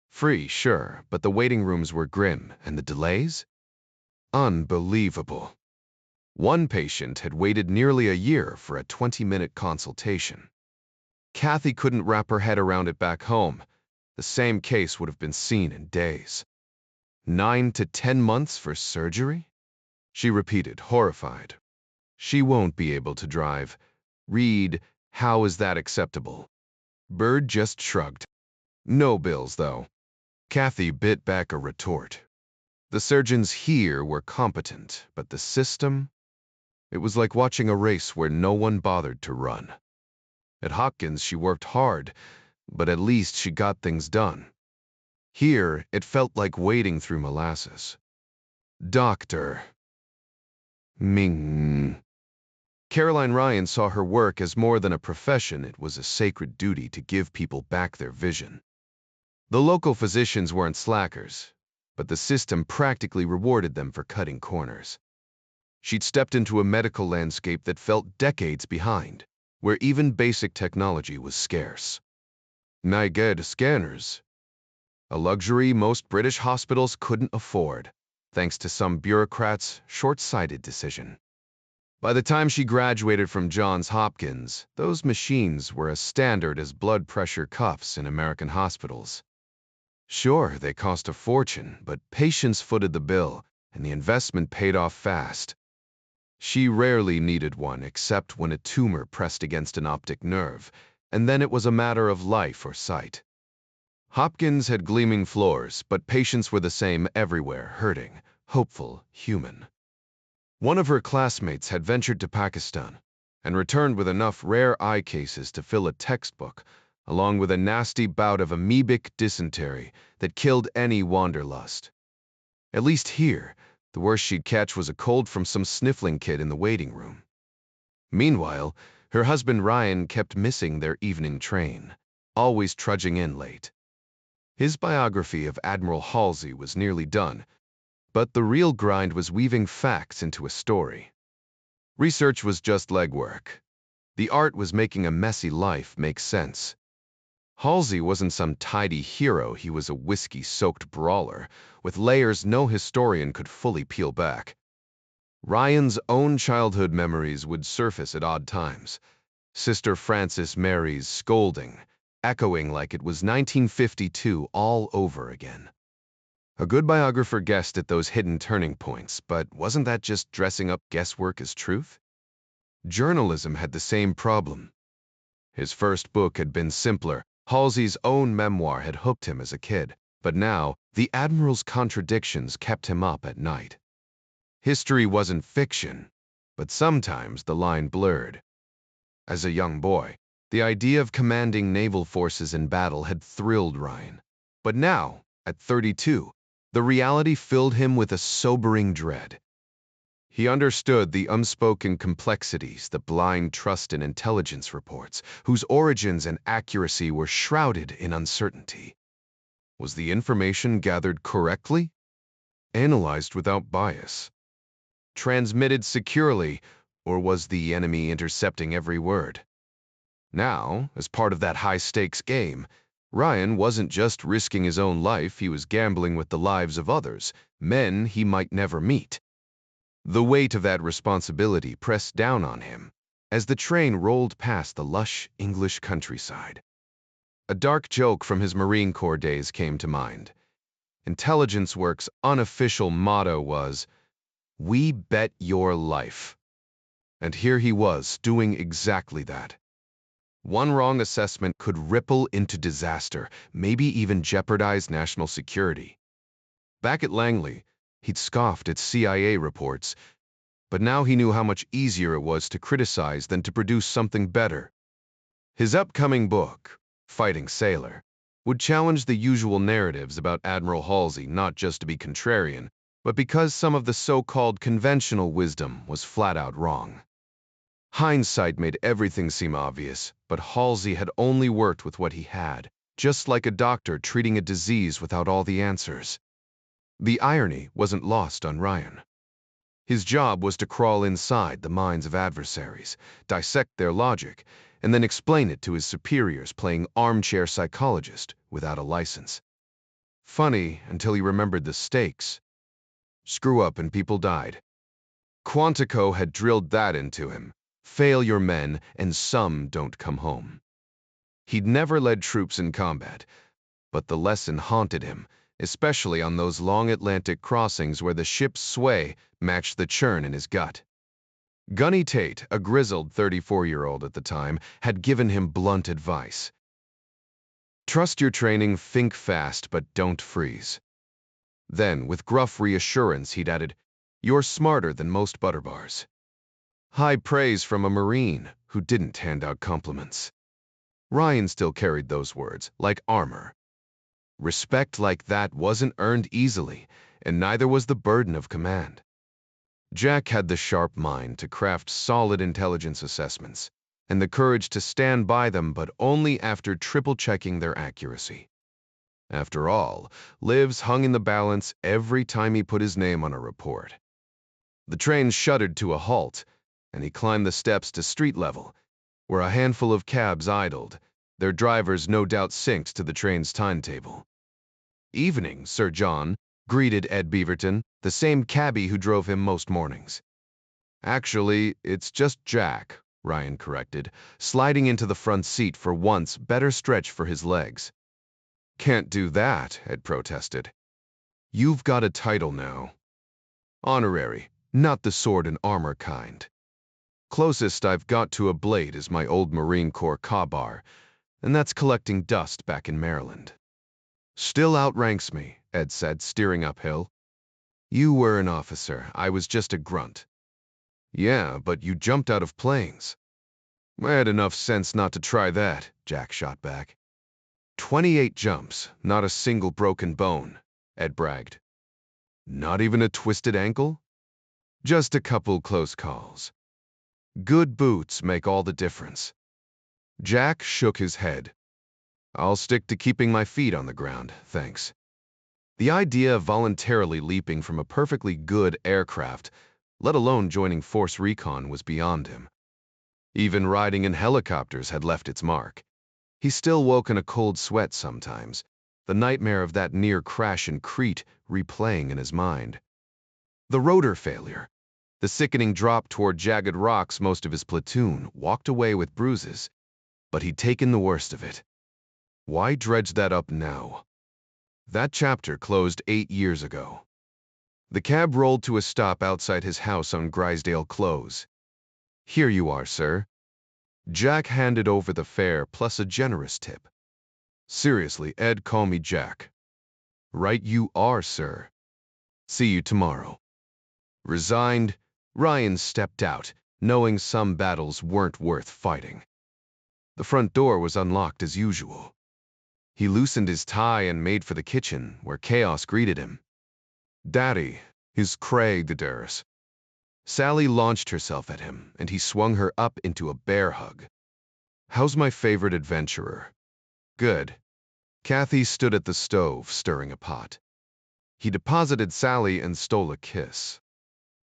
S1: Free, sure, but the waiting rooms were grim, and the delays? Unbelievable. One patient had waited nearly a year for a 20-minute consultation. Kathy couldn't wrap her head around it back home. The same case would have been seen in days. 9 to 10 months for surgery? She repeated, horrified. She won't be able to drive. Reed, how is that acceptable? Bird just shrugged. No bills, though. Kathy bit back a retort. The surgeons here were competent, but the system? It was like watching a race where no one bothered to run. At Hopkins, she worked hard, but at least she got things done. Here, it felt like wading through molasses. Doctor. Ming. Caroline Ryan saw her work as more than a profession. It was a sacred duty to give people back their vision. The local physicians weren't slackers, but the system practically rewarded them for cutting corners. She'd stepped into a medical landscape that felt decades behind, where even basic technology was scarce. NIGED scanners, a luxury most British hospitals couldn't afford, thanks to some bureaucrat's short-sighted decision. By the time she graduated from Johns Hopkins, those machines were as standard as blood pressure cuffs in American hospitals. Sure, they cost a fortune, but patients footed the bill, and the investment paid off fast. She rarely needed one except when a tumor pressed against an optic nerve, and then it was a matter of life or sight. Hopkins had gleaming floors, but patients were the same everywhere, hurting, hopeful, human. One of her classmates had ventured to Pakistan and returned with enough rare eye cases to fill a textbook, along with a nasty bout of amoebic dysentery that killed any wanderlust. At least here, the worst she'd catch was a cold from some sniffling kid in the waiting room. Meanwhile, her husband Ryan kept missing their evening train, always trudging in late. His biography of Admiral Halsey was nearly done, but the real grind was weaving facts into a story. Research was just legwork. The art was making a messy life make sense. Halsey wasn't some tidy hero, he was a whiskey-soaked brawler, with layers no historian could fully peel back. Ryan's own childhood memories would surface at odd times. Sister Frances Mary's scolding, echoing like it was 1952 all over again. A good biographer guessed at those hidden turning points, but wasn't that just dressing up guesswork as truth? Journalism had the same problem. His first book had been simpler. Halsey's own memoir had hooked him as a kid, but now the Admiral's contradictions kept him up at night. History wasn't fiction, but sometimes the line blurred. As a young boy, the idea of commanding naval forces in battle had thrilled Ryan. But now, at 32, the reality filled him with a sobering dread. He understood the unspoken complexities, the blind trust in intelligence reports, whose origins and accuracy were shrouded in uncertainty. Was the information gathered correctly? Analyzed without bias? Transmitted securely, or was the enemy intercepting every word? Now, as part of that high-stakes game, Ryan wasn't just risking his own life, he was gambling with the lives of others, men he might never meet. The weight of that responsibility pressed down on him as the train rolled past the lush English countryside. A dark joke from his Marine Corps days came to mind. Intelligence Work's unofficial motto was, "We bet your life." And here he was, doing exactly that. One wrong assessment could ripple into disaster, maybe even jeopardize national security. Back at Langley, he'd scoffed at CIA reports, but now he knew how much easier it was to criticize than to produce something better. His upcoming book, Fighting Sailor, would challenge the usual narratives about Admiral Halsey not just to be contrarian, but because some of the so-called conventional wisdom was flat out wrong. Hindsight made everything seem obvious, but Halsey had only worked with what he had, just like a doctor treating a disease without all the answers. The irony wasn't lost on Ryan. His job was to crawl inside the minds of adversaries, dissect their logic, and then explain it to his superiors, playing armchair psychologist without a license. Funny until he remembered the stakes. Screw up and people died. Quantico had drilled that into him. Fail your men, and some don't come home. He'd never led troops in combat, but the lesson haunted him, especially on those long Atlantic crossings where the ship's sway matched the churn in his gut. Gunny Tate, a grizzled 34-year-old at the time, had given him blunt advice. Trust your training, think fast, but don't freeze. Then, with gruff reassurance, he'd added, "You're smarter than most butterbars." High praise from a Marine who didn't hand out compliments. Ryan still carried those words, like armor. Respect like that wasn't earned easily, and neither was the burden of command. Jack had the sharp mind to craft solid intelligence assessments, and the courage to stand by them, but only after triple-checking their accuracy. After all, lives hung in the balance every time he put his name on a report. The train shuddered to a halt, and he climbed the steps to street level, where a handful of cabs idled, their drivers no doubt synced to the train's timetable. "Evening, Sir John," greeted Ed Beaverton, the same cabbie who drove him most mornings. "Actually, it's just Jack," Ryan corrected, sliding into the front seat for once, better stretch for his legs. "Can't do that," Ed protested. "You've got a title now. Honorary, not the sword and armor kind. Closest I've got to a blade is my old Marine Corps Kabar, and that's collecting dust back in Maryland." "Still outranks me," Ed said, steering uphill. "You were an officer. I was just a grunt." "Yeah, but you jumped out of planes." "I had enough sense not to try that," Jack shot back. 28 jumps, not a single broken bone," Ed bragged. "Not even a twisted ankle?" "Just a couple close calls. Good boots make all the difference." Jack shook his head. "I'll stick to keeping my feet on the ground, thanks." The idea of voluntarily leaping from a perfectly good aircraft, let alone joining Force Recon, was beyond him. Even riding in helicopters had left its mark. He still woke in a cold sweat sometimes, the nightmare of that near crash in Crete replaying in his mind. The rotor failure, the sickening drop toward jagged rocks. Most of his platoon walked away with bruises, but he'd taken the worst of it. Why dredge that up now? That chapter closed 8 years ago. The cab rolled to a stop outside his house on Grisdale Close. "Here you are, sir." Jack handed over the fare plus a generous tip. "Seriously, Ed, call me Jack." "Right you are, sir. See you tomorrow." Resigned, Ryan stepped out, knowing some battles weren't worth fighting. The front door was unlocked as usual. He loosened his tie and made for the kitchen, where chaos greeted him. "Daddy, is Craig Daenerys." Sally launched herself at him, and he swung her up into a bear hug. "How's my favorite adventurer?" "Good." Kathy stood at the stove, stirring a pot. He deposited Sally and stole a kiss.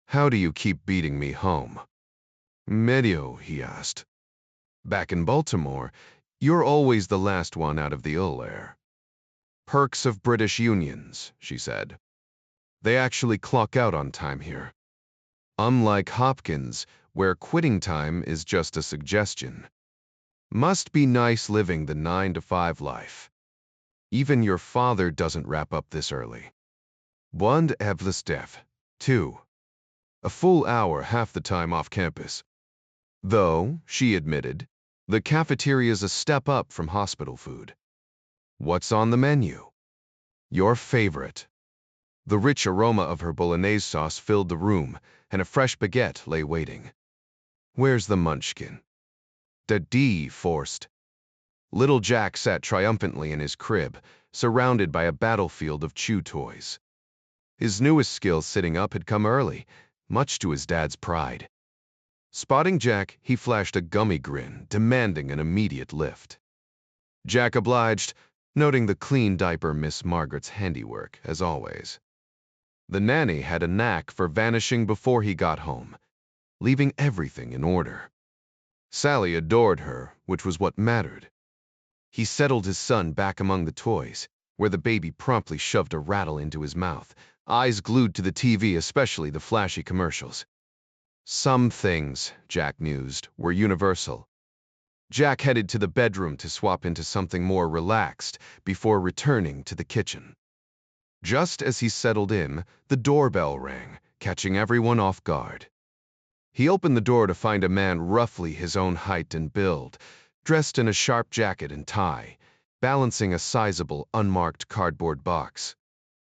S1: "How do you keep beating me home?" "Medio," he asked. "Back in Baltimore, you're always the last one out of the ill air." "Perks of British unions," she said. "They actually clock out on time here. Unlike Hopkins, where quitting time is just a suggestion." Must be nice living the 9 to 5 life. Even your father doesn't wrap up this early. Bund Evlistef. 2. A full hour half the time off campus. Though, she admitted, the cafeteria's a step up from hospital food. What's on the menu? Your favorite. The rich aroma of her bolognese sauce filled the room, and a fresh baguette lay waiting. Where's the munchkin? D forced. Little Jack sat triumphantly in his crib, surrounded by a battlefield of chew toys. His newest skill sitting up had come early, much to his dad's pride. Spotting Jack, he flashed a gummy grin, demanding an immediate lift. Jack obliged, noting the clean diaper Miss Margaret's handiwork, as always. The nanny had a knack for vanishing before he got home, leaving everything in order. Sally adored her, which was what mattered. He settled his son back among the toys, where the baby promptly shoved a rattle into his mouth, eyes glued to the TV, especially the flashy commercials. Some things, Jack mused, were universal. Jack headed to the bedroom to swap into something more relaxed before returning to the kitchen. Just as he settled in, the doorbell rang, catching everyone off guard. He opened the door to find a man roughly his own height and build, dressed in a sharp jacket and tie, balancing a sizable, unmarked cardboard box.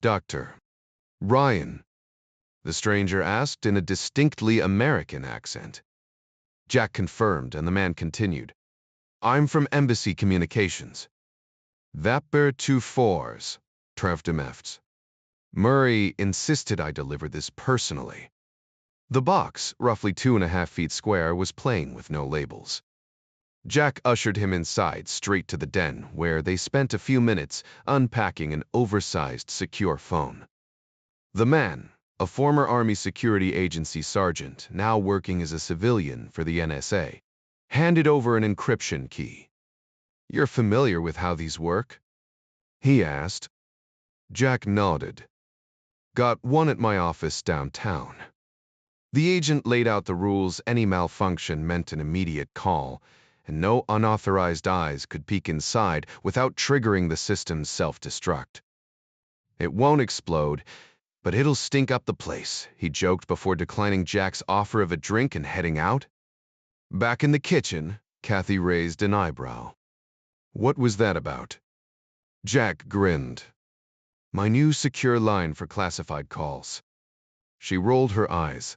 S1: "Dr. Ryan?" the stranger asked in a distinctly American accent. Jack confirmed, and the man continued. "I'm from Embassy Communications." "Vapor 2 4s, Trevdemefts. Murray insisted I deliver this personally." The box, roughly 2.5 feet square, was plain with no labels. Jack ushered him inside, straight to the den, where they spent a few minutes unpacking an oversized secure phone. The man, a former Army Security Agency sergeant, now working as a civilian for the NSA, handed over an encryption key. "You're familiar with how these work?" he asked. Jack nodded. "Got one at my office downtown." The agent laid out the rules. Any malfunction meant an immediate call, and no unauthorized eyes could peek inside without triggering the system's self-destruct. "It won't explode, but it'll stink up the place," he joked before declining Jack's offer of a drink and heading out. Back in the kitchen, Kathy raised an eyebrow. "What was that about?" Jack grinned. "My new secure line for classified calls." She rolled her eyes.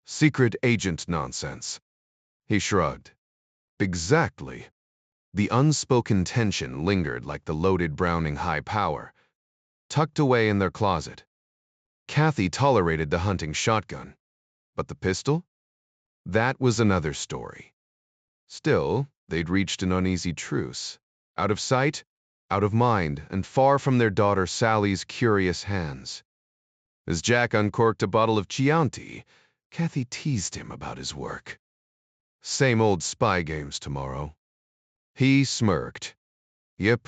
S1: "Secret agent nonsense." He shrugged. "Exactly." The unspoken tension lingered like the loaded Browning high power, tucked away in their closet. Kathy tolerated the hunting shotgun, but the pistol? That was another story. Still, they'd reached an uneasy truce, out of sight, out of mind, and far from their daughter Sally's curious hands. As Jack uncorked a bottle of Chianti, Kathy teased him about his work. "Same old spy games tomorrow." He smirked. "Yep.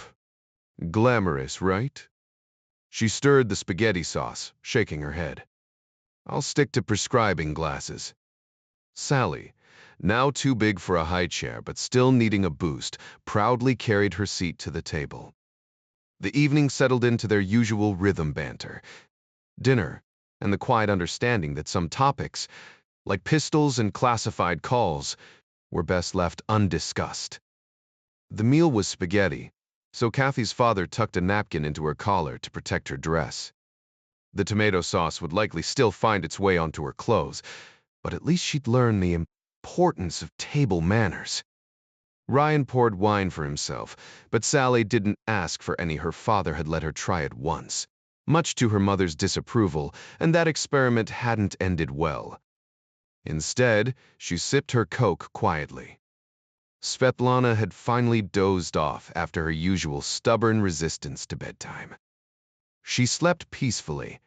S1: Glamorous, right?" She stirred the spaghetti sauce, shaking her head. "I'll stick to prescribing glasses." Sally, now too big for a high chair but still needing a boost, proudly carried her seat to the table. The evening settled into their usual rhythm banter, dinner, and the quiet understanding that some topics, like pistols and classified calls, were best left undiscussed. The meal was spaghetti, so Kathy's father tucked a napkin into her collar to protect her dress. The tomato sauce would likely still find its way onto her clothes, but at least she'd learn the importance of table manners. Ryan poured wine for himself, but Sally didn't ask for any. Her father had let her try it once, much to her mother's disapproval, and that experiment hadn't ended well. Instead, she sipped her Coke quietly. Svetlana had finally dozed off after her usual stubborn resistance to bedtime. She slept peacefully,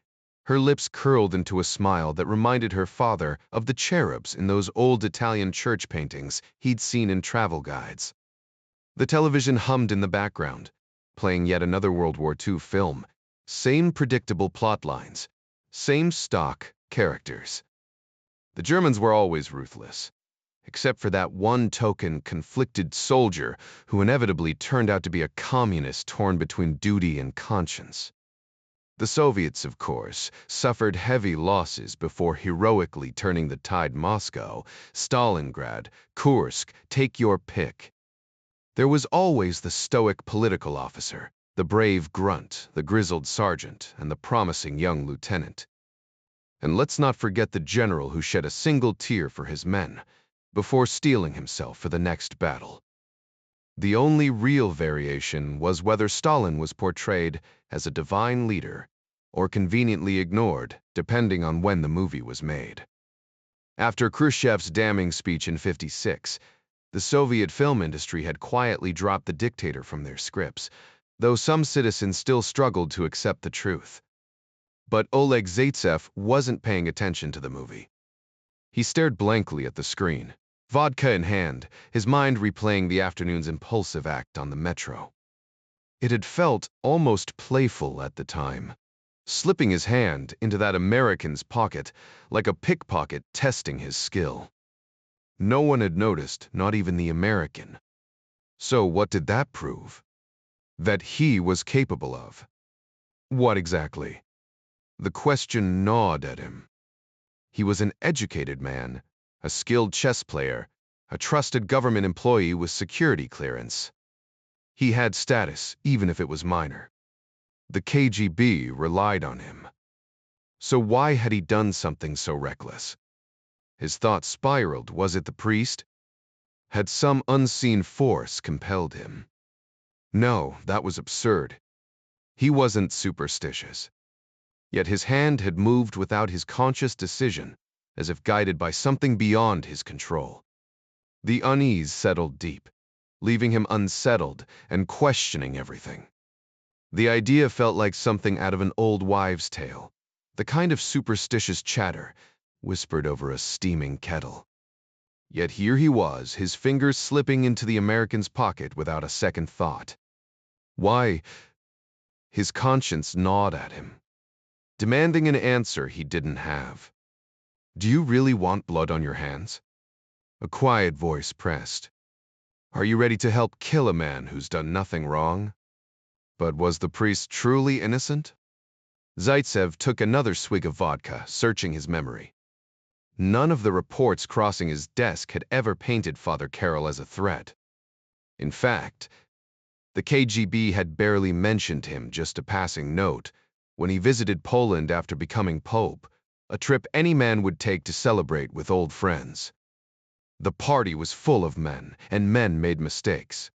S1: her lips curled into a smile that reminded her father of the cherubs in those old Italian church paintings he'd seen in travel guides. The television hummed in the background, playing yet another World War II film. Same predictable plot lines, same stock characters. The Germans were always ruthless, except for that one token conflicted soldier who inevitably turned out to be a communist torn between duty and conscience. The Soviets, of course, suffered heavy losses before heroically turning the tide. Moscow, Stalingrad, Kursk, take your pick. There was always the stoic political officer, the brave grunt, the grizzled sergeant, and the promising young lieutenant. And let's not forget the general who shed a single tear for his men before steeling himself for the next battle. The only real variation was whether Stalin was portrayed as a divine leader or conveniently ignored, depending on when the movie was made. After Khrushchev's damning speech in '56, the Soviet film industry had quietly dropped the dictator from their scripts, though some citizens still struggled to accept the truth. But Oleg Zaitsev wasn't paying attention to the movie. He stared blankly at the screen, vodka in hand, his mind replaying the afternoon's impulsive act on the metro. It had felt almost playful at the time, slipping his hand into that American's pocket like a pickpocket testing his skill. No one had noticed, not even the American. So what did that prove? That he was capable of. What exactly? The question gnawed at him. He was an educated man, a skilled chess player, a trusted government employee with security clearance. He had status, even if it was minor. The KGB relied on him. So why had he done something so reckless? His thoughts spiraled. Was it the priest? Had some unseen force compelled him? No, that was absurd. He wasn't superstitious. Yet his hand had moved without his conscious decision, as if guided by something beyond his control. The unease settled deep, leaving him unsettled and questioning everything. The idea felt like something out of an old wives' tale, the kind of superstitious chatter whispered over a steaming kettle. Yet here he was, his fingers slipping into the American's pocket without a second thought. Why? His conscience gnawed at him, demanding an answer he didn't have. Do you really want blood on your hands? A quiet voice pressed. Are you ready to help kill a man who's done nothing wrong? But was the priest truly innocent? Zaitsev took another swig of vodka, searching his memory. None of the reports crossing his desk had ever painted Father Karol as a threat. In fact, the KGB had barely mentioned him, just a passing note, when he visited Poland after becoming Pope, a trip any man would take to celebrate with old friends. The party was full of men, and men made mistakes.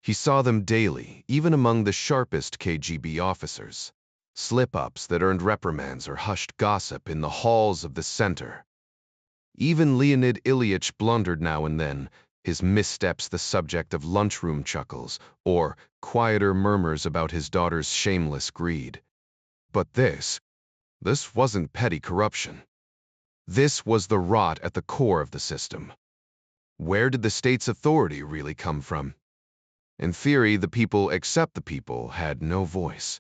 S1: He saw them daily, even among the sharpest KGB officers. Slip-ups that earned reprimands or hushed gossip in the halls of the center. Even Leonid Ilyich blundered now and then, his missteps the subject of lunchroom chuckles or quieter murmurs about his daughter's shameless greed. But this wasn't petty corruption. This was the rot at the core of the system. Where did the state's authority really come from? In theory, the people, except the people, had no voice.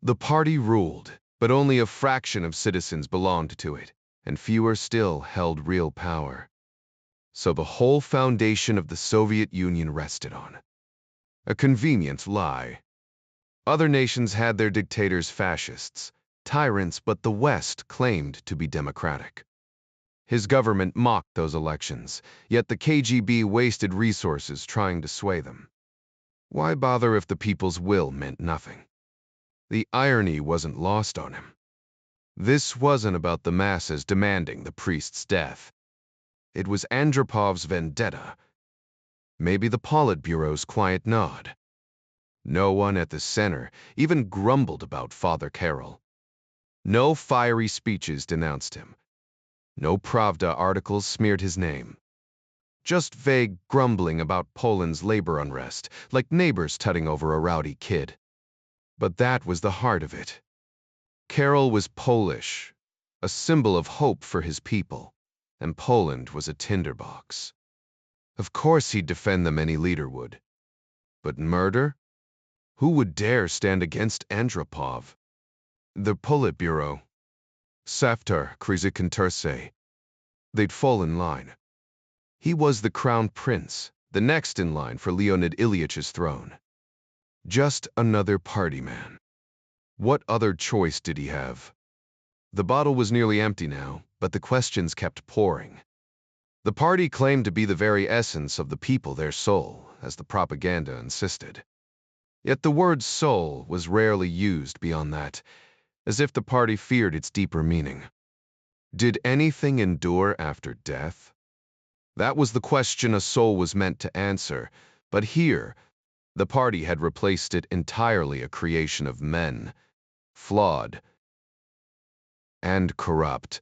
S1: The party ruled, but only a fraction of citizens belonged to it, and fewer still held real power. So the whole foundation of the Soviet Union rested on a convenient lie. Other nations had their dictators fascists, tyrants, but the West claimed to be democratic. His government mocked those elections, yet the KGB wasted resources trying to sway them. Why bother if the people's will meant nothing? The irony wasn't lost on him. This wasn't about the masses demanding the priest's death. It was Andropov's vendetta. Maybe the Politburo's quiet nod. No one at the center even grumbled about Father Karol. No fiery speeches denounced him. No Pravda articles smeared his name. Just vague grumbling about Poland's labor unrest, like neighbors tutting over a rowdy kid. But that was the heart of it. Karol was Polish, a symbol of hope for his people, and Poland was a tinderbox. Of course he'd defend them, any leader would. But murder? Who would dare stand against Andropov? The Politburo, Saftar, Krizikanturse. They'd fall in line. He was the crown prince, the next in line for Leonid Ilyich's throne. Just another party man. What other choice did he have? The bottle was nearly empty now, but the questions kept pouring. The party claimed to be the very essence of the people, their soul, as the propaganda insisted. Yet the word soul was rarely used beyond that, as if the party feared its deeper meaning. Did anything endure after death? That was the question a soul was meant to answer, but here, the party had replaced it entirely a creation of men, flawed and corrupt.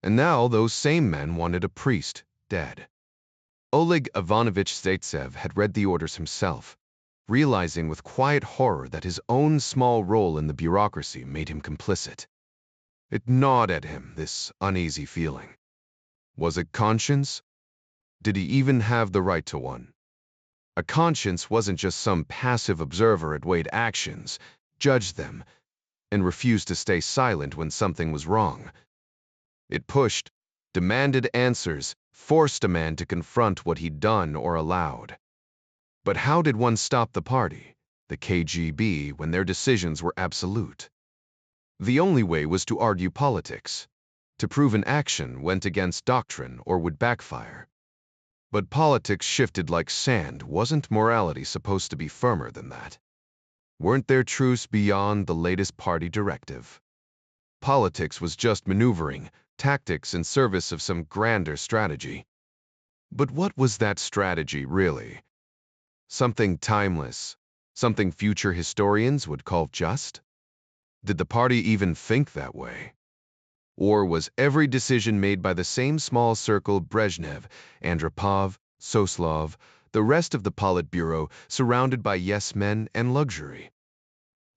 S1: And now those same men wanted a priest dead. Oleg Ivanovich Zaitsev had read the orders himself, realizing with quiet horror that his own small role in the bureaucracy made him complicit. It gnawed at him, this uneasy feeling. Was it conscience? Did he even have the right to one? A conscience wasn't just some passive observer. It weighed actions, judged them, and refused to stay silent when something was wrong. It pushed, demanded answers, forced a man to confront what he'd done or allowed. But how did one stop the party, the KGB, when their decisions were absolute? The only way was to argue politics, to prove an action went against doctrine or would backfire. But politics shifted like sand. Wasn't morality supposed to be firmer than that? Weren't there truths beyond the latest party directive? Politics was just maneuvering, tactics in service of some grander strategy. But what was that strategy, really? Something timeless, something future historians would call just? Did the party even think that way? Or was every decision made by the same small circle: Brezhnev, Andropov, Soslov, the rest of the Politburo, surrounded by yes-men and luxury?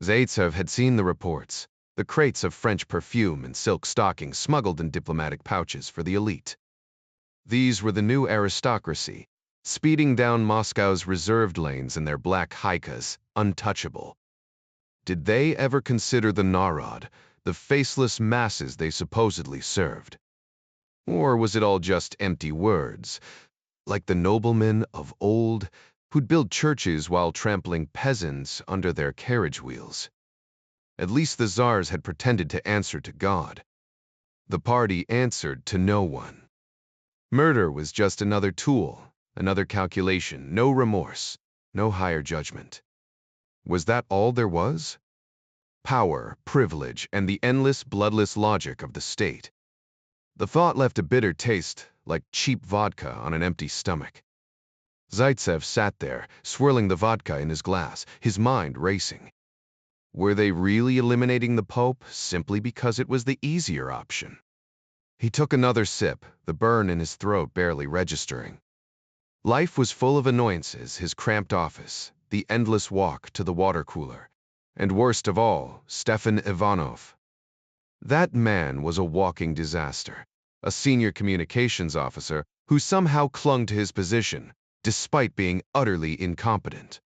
S1: Zaitsev had seen the reports, the crates of French perfume and silk stockings smuggled in diplomatic pouches for the elite. These were the new aristocracy, speeding down Moscow's reserved lanes in their black haikas, untouchable. Did they ever consider the Narod, the faceless masses they supposedly served? Or was it all just empty words, like the noblemen of old who'd build churches while trampling peasants under their carriage wheels? At least the czars had pretended to answer to God. The party answered to no one. Murder was just another tool, another calculation, no remorse, no higher judgment. Was that all there was? Power, privilege, and the endless, bloodless logic of the state. The thought left a bitter taste, like cheap vodka on an empty stomach. Zaitsev sat there, swirling the vodka in his glass, his mind racing. Were they really eliminating the Pope simply because it was the easier option? He took another sip, the burn in his throat barely registering. Life was full of annoyances: his cramped office, the endless walk to the water cooler, and worst of all, Stefan Ivanov. That man was a walking disaster, a senior communications officer who somehow clung to his position, despite being utterly incompetent.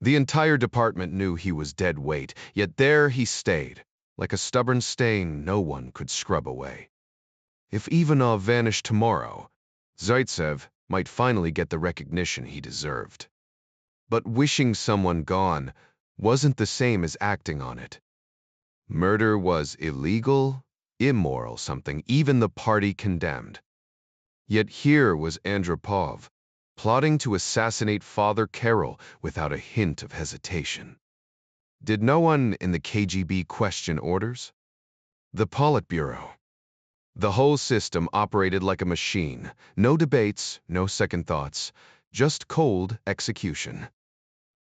S1: The entire department knew he was dead weight, yet there he stayed, like a stubborn stain no one could scrub away. If Ivanov vanished tomorrow, Zaitsev might finally get the recognition he deserved. But wishing someone gone wasn't the same as acting on it. Murder was illegal, immoral, something even the party condemned. Yet here was Andropov, plotting to assassinate Father Karol without a hint of hesitation. Did no one in the KGB question orders? The Politburo. The whole system operated like a machine. No debates, no second thoughts, just cold execution.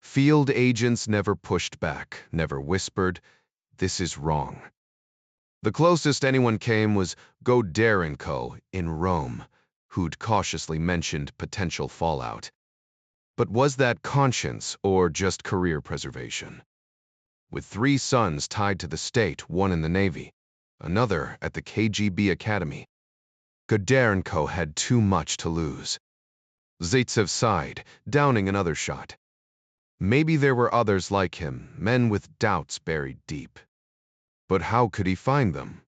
S1: Field agents never pushed back, never whispered, "This is wrong." The closest anyone came was Godarenko in Rome, who'd cautiously mentioned potential fallout. But was that conscience or just career preservation? With 3 sons tied to the state, one in the Navy, another at the KGB Academy, Godarenko had too much to lose. Zaitsev sighed, downing another shot. Maybe there were others like him, men with doubts buried deep. But how could he find them?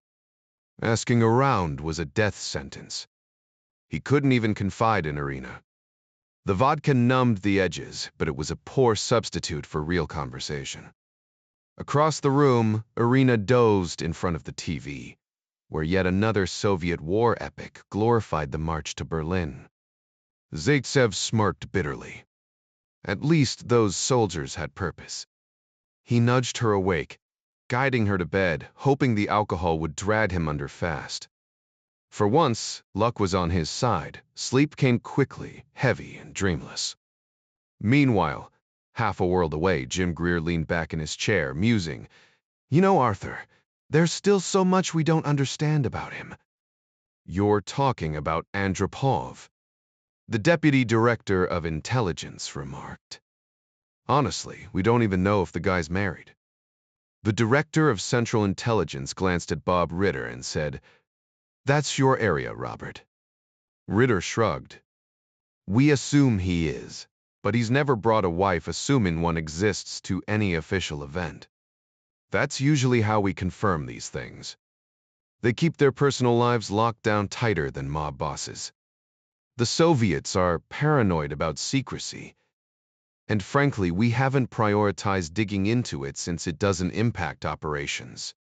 S1: Asking around was a death sentence. He couldn't even confide in Irina. The vodka numbed the edges, but it was a poor substitute for real conversation. Across the room, Irina dozed in front of the TV, where yet another Soviet war epic glorified the march to Berlin. Zaitsev smirked bitterly. At least those soldiers had purpose. He nudged her awake, guiding her to bed, hoping the alcohol would drag him under fast. For once, luck was on his side. Sleep came quickly, heavy and dreamless. Meanwhile, half a world away, Jim Greer leaned back in his chair, musing. You know, Arthur, there's still so much we don't understand about him. You're talking about Andropov, the deputy director of intelligence remarked. Honestly, we don't even know if the guy's married. The director of Central Intelligence glanced at Bob Ritter and said, That's your area, Robert. Ritter shrugged. We assume he is, but he's never brought a wife assuming one exists to any official event. That's usually how we confirm these things. They keep their personal lives locked down tighter than mob bosses. The Soviets are paranoid about secrecy, and frankly, we haven't prioritized digging into it since it doesn't impact operations.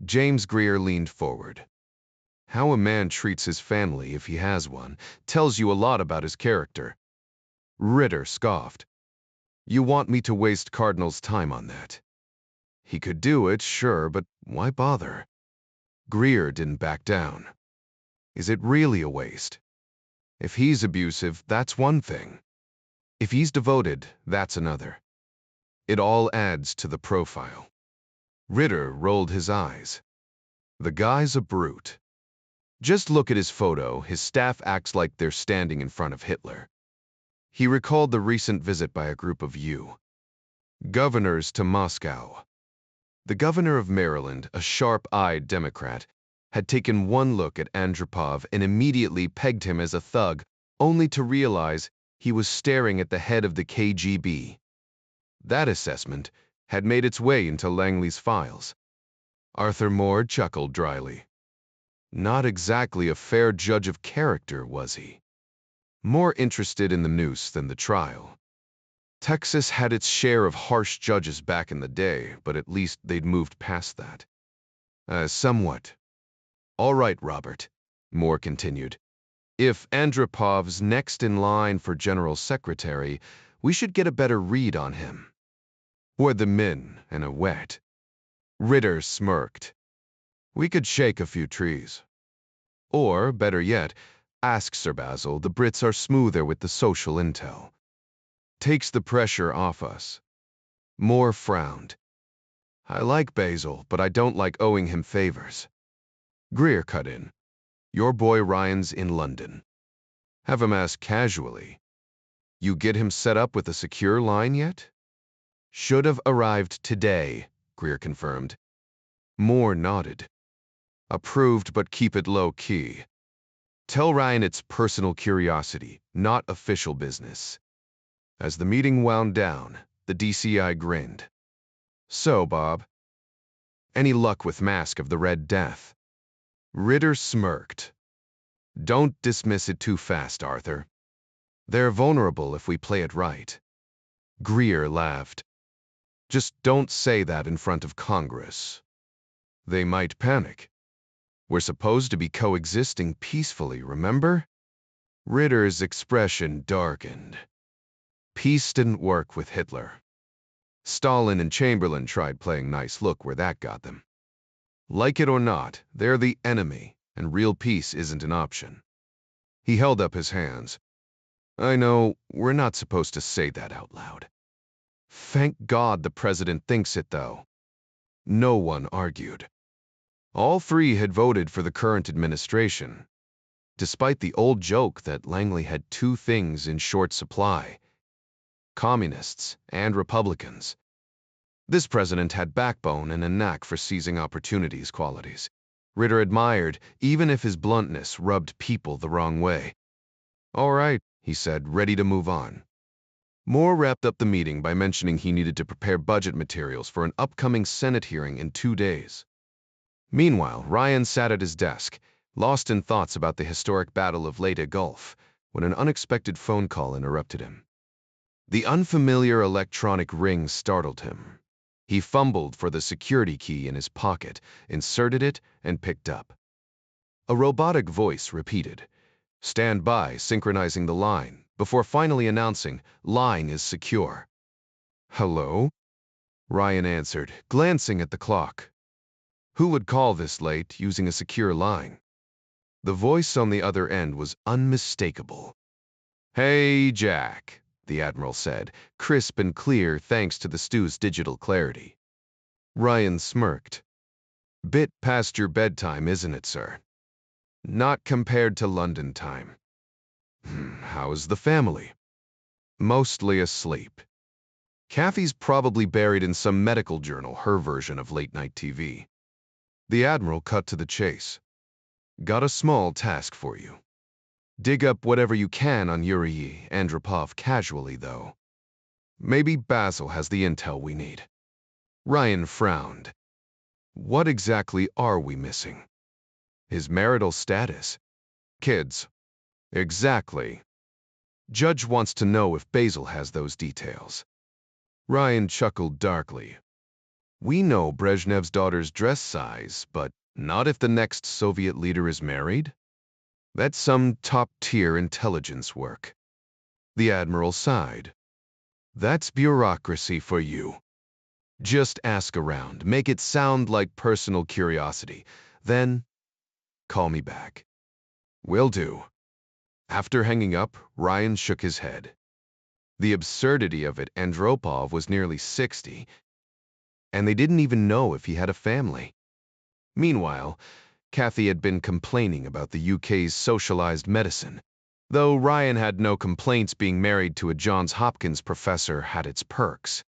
S1: James Greer leaned forward. How a man treats his family, if he has one, tells you a lot about his character. Ritter scoffed. You want me to waste Cardinal's time on that? He could do it, sure, but why bother? Greer didn't back down. Is it really a waste? If he's abusive, that's one thing. If he's devoted, that's another. It all adds to the profile. Ritter rolled his eyes. The guy's a brute. Just look at his photo. His staff acts like they're standing in front of Hitler. He recalled the recent visit by a group of governors to Moscow. The governor of Maryland, a sharp-eyed Democrat, had taken one look at Andropov and immediately pegged him as a thug, only to realize he was staring at the head of the KGB. That assessment had made its way into Langley's files. Arthur Moore chuckled dryly. Not exactly a fair judge of character, was he? More interested in the noose than the trial. Texas had its share of harsh judges back in the day, but at least they'd moved past that. Somewhat. All right, Robert, Moore continued. If Andropov's next in line for general secretary, we should get a better read on him. Or the min and a wet. Ritter smirked. We could shake a few trees. Or, better yet, ask Sir Basil. The Brits are smoother with the social intel. Takes the pressure off us. Moore frowned. I like Basil, but I don't like owing him favors. Greer cut in. Your boy Ryan's in London. Have him ask casually. You get him set up with a secure line yet? Should have arrived today, Greer confirmed. Moore nodded. Approved, but keep it low-key. Tell Ryan it's personal curiosity, not official business. As the meeting wound down, the DCI grinned. So, Bob, any luck with Mask of the Red Death? Ritter smirked. Don't dismiss it too fast, Arthur. They're vulnerable if we play it right. Greer laughed. Just don't say that in front of Congress. They might panic. We're supposed to be coexisting peacefully, remember? Ritter's expression darkened. Peace didn't work with Hitler. Stalin and Chamberlain tried playing nice. Look where that got them. Like it or not, they're the enemy, and real peace isn't an option. He held up his hands. I know, we're not supposed to say that out loud. Thank God the president thinks it, though. No one argued. All three had voted for the current administration, despite the old joke that Langley had two things in short supply: communists and Republicans. This president had backbone and a knack for seizing opportunities qualities. Ritter admired, even if his bluntness rubbed people the wrong way. All right, he said, ready to move on. Moore wrapped up the meeting by mentioning he needed to prepare budget materials for an upcoming Senate hearing in 2 days. Meanwhile, Ryan sat at his desk, lost in thoughts about the historic Battle of Leyte Gulf, when an unexpected phone call interrupted him. The unfamiliar electronic ring startled him. He fumbled for the security key in his pocket, inserted it, and picked up. A robotic voice repeated, "Stand by, synchronizing the line," before finally announcing, "Line is secure." "Hello?" Ryan answered, glancing at the clock. Who would call this late using a secure line? The voice on the other end was unmistakable. "Hey, Jack," the Admiral said, crisp and clear thanks to the stew's digital clarity. Ryan smirked. "Bit past your bedtime, isn't it, sir?" "Not compared to London time." "How's the family?" "Mostly asleep. Kathy's probably buried in some medical journal, her version of late-night TV." The Admiral cut to the chase. "Got a small task for you. Dig up whatever you can on Yuri Andropov casually, though. Maybe Basil has the intel we need." Ryan frowned. "What exactly are we missing?" "His marital status." "Kids." "Exactly. Judge wants to know if Basil has those details." Ryan chuckled darkly. "We know Brezhnev's daughter's dress size, but not if the next Soviet leader is married? That's some top-tier intelligence work." The Admiral sighed. "That's bureaucracy for you. Just ask around, make it sound like personal curiosity. Then, call me back." "Will do." After hanging up, Ryan shook his head. The absurdity of it, Andropov was nearly 60, and they didn't even know if he had a family. Meanwhile, Kathy had been complaining about the UK's socialized medicine, though Ryan had no complaints. Being married to a Johns Hopkins professor had its perks.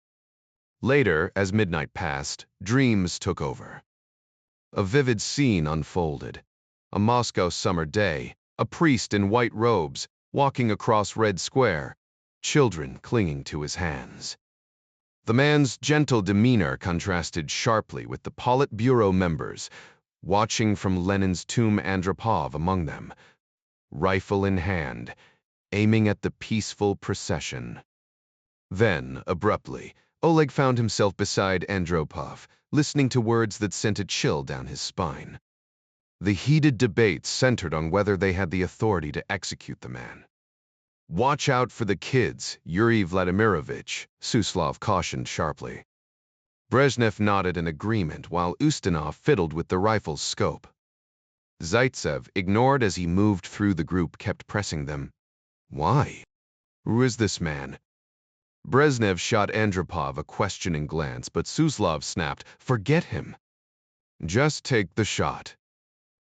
S1: Later, as midnight passed, dreams took over. A vivid scene unfolded. A Moscow summer day, a priest in white robes, walking across Red Square, children clinging to his hands. The man's gentle demeanor contrasted sharply with the Politburo members, watching from Lenin's tomb, Andropov among them, rifle in hand, aiming at the peaceful procession. Then, abruptly, Oleg found himself beside Andropov, listening to words that sent a chill down his spine. The heated debate centered on whether they had the authority to execute the man. "Watch out for the kids, Yuri Vladimirovich," Suslov cautioned sharply. Brezhnev nodded in agreement while Ustinov fiddled with the rifle's scope. Zaitsev, ignored as he moved through the group, kept pressing them. "Why? Who is this man?" Brezhnev shot Andropov a questioning glance, but Suslov snapped, "Forget him. Just take the shot."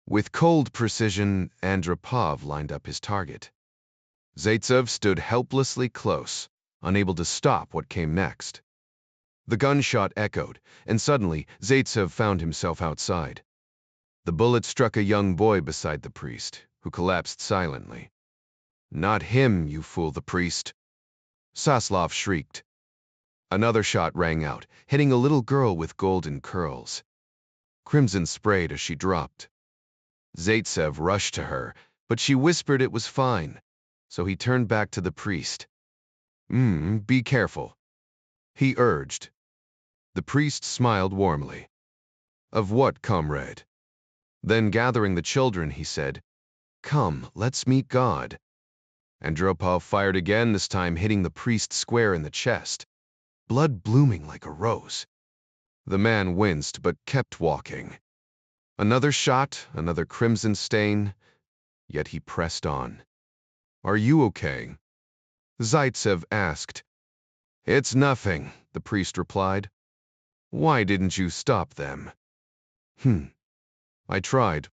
S1: With cold precision, Andropov lined up his target. Zaitsev stood helplessly close, unable to stop what came next. The gunshot echoed, and suddenly Zaitsev found himself outside. The bullet struck a young boy beside the priest, who collapsed silently. "Not him, you fool, the priest!" Suslov shrieked. Another shot rang out, hitting a little girl with golden curls. Crimson sprayed as she dropped. Zaitsev rushed to her, but she whispered it was fine, so he turned back to the priest. Be careful," he urged. The priest smiled warmly. "Of what, comrade?" Then, gathering the children, he said, "Come, let's meet God." Andropov fired again, this time hitting the priest square in the chest, blood blooming like a rose. The man winced but kept walking. Another shot, another crimson stain, yet he pressed on. "Are you okay?" Zaitsev asked. "It's nothing," the priest replied. "Why didn't you stop them?" "I tried."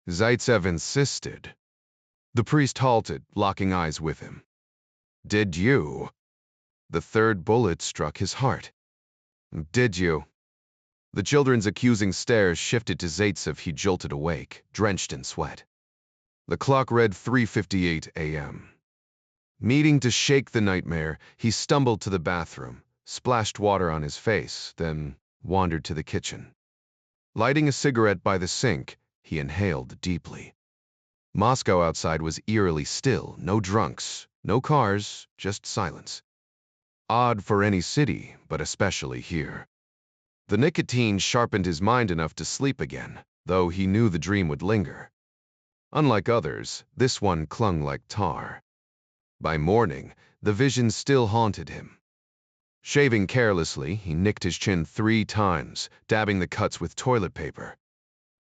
S1: Zaitsev insisted. The priest halted, locking eyes with him. "Did you?" The third bullet struck his heart. "Did you?" The children's accusing stares shifted to Zaitsev. He jolted awake, drenched in sweat. The clock read 3:58 a.m. Needing to shake the nightmare, he stumbled to the bathroom, splashed water on his face, then wandered to the kitchen. Lighting a cigarette by the sink, He inhaled deeply. Moscow outside was eerily still. No drunks, no cars, just silence. Odd for any city, but especially here. The nicotine sharpened his mind enough to sleep again, though he knew the dream would linger. Unlike others, this one clung like tar. By morning, the vision still haunted him. Shaving carelessly, he nicked his chin 3 times, dabbing the cuts with toilet paper.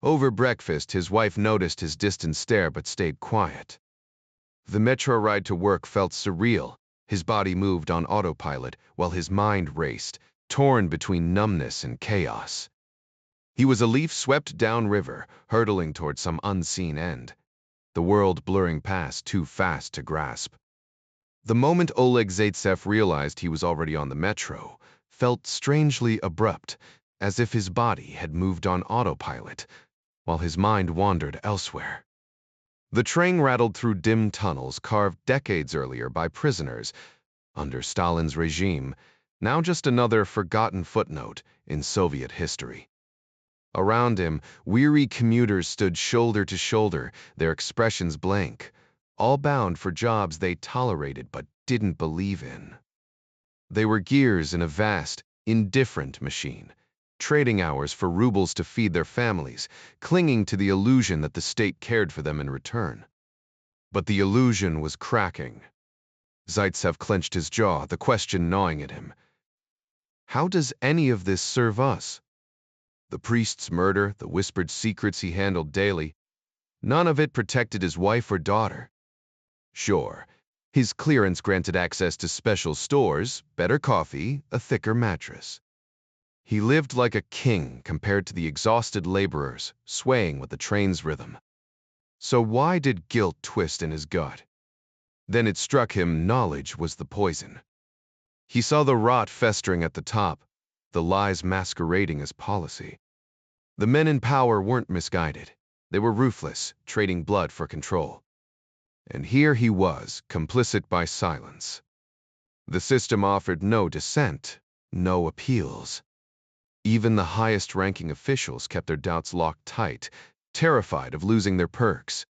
S1: Over breakfast, his wife noticed his distant stare but stayed quiet. The metro ride to work felt surreal. His body moved on autopilot while his mind raced, torn between numbness and chaos. He was a leaf swept downriver, hurtling toward some unseen end, the world blurring past too fast to grasp. The moment Oleg Zaitsev realized he was already on the metro, felt strangely abrupt, as if his body had moved on autopilot, while his mind wandered elsewhere. The train rattled through dim tunnels carved decades earlier by prisoners under Stalin's regime, now just another forgotten footnote in Soviet history. Around him, weary commuters stood shoulder to shoulder, their expressions blank, all bound for jobs they tolerated but didn't believe in. They were gears in a vast, indifferent machine, trading hours for rubles to feed their families, clinging to the illusion that the state cared for them in return. But the illusion was cracking. Zaitsev clenched his jaw, the question gnawing at him. How does any of this serve us? The priest's murder, the whispered secrets he handled daily, none of it protected his wife or daughter. Sure, his clearance granted access to special stores, better coffee, a thicker mattress. He lived like a king compared to the exhausted laborers, swaying with the train's rhythm. So why did guilt twist in his gut? Then it struck him knowledge was the poison. He saw the rot festering at the top, the lies masquerading as policy. The men in power weren't misguided. They were ruthless, trading blood for control. And here he was, complicit by silence. The system offered no dissent, no appeals. Even the highest-ranking officials kept their doubts locked tight, terrified of losing their perks.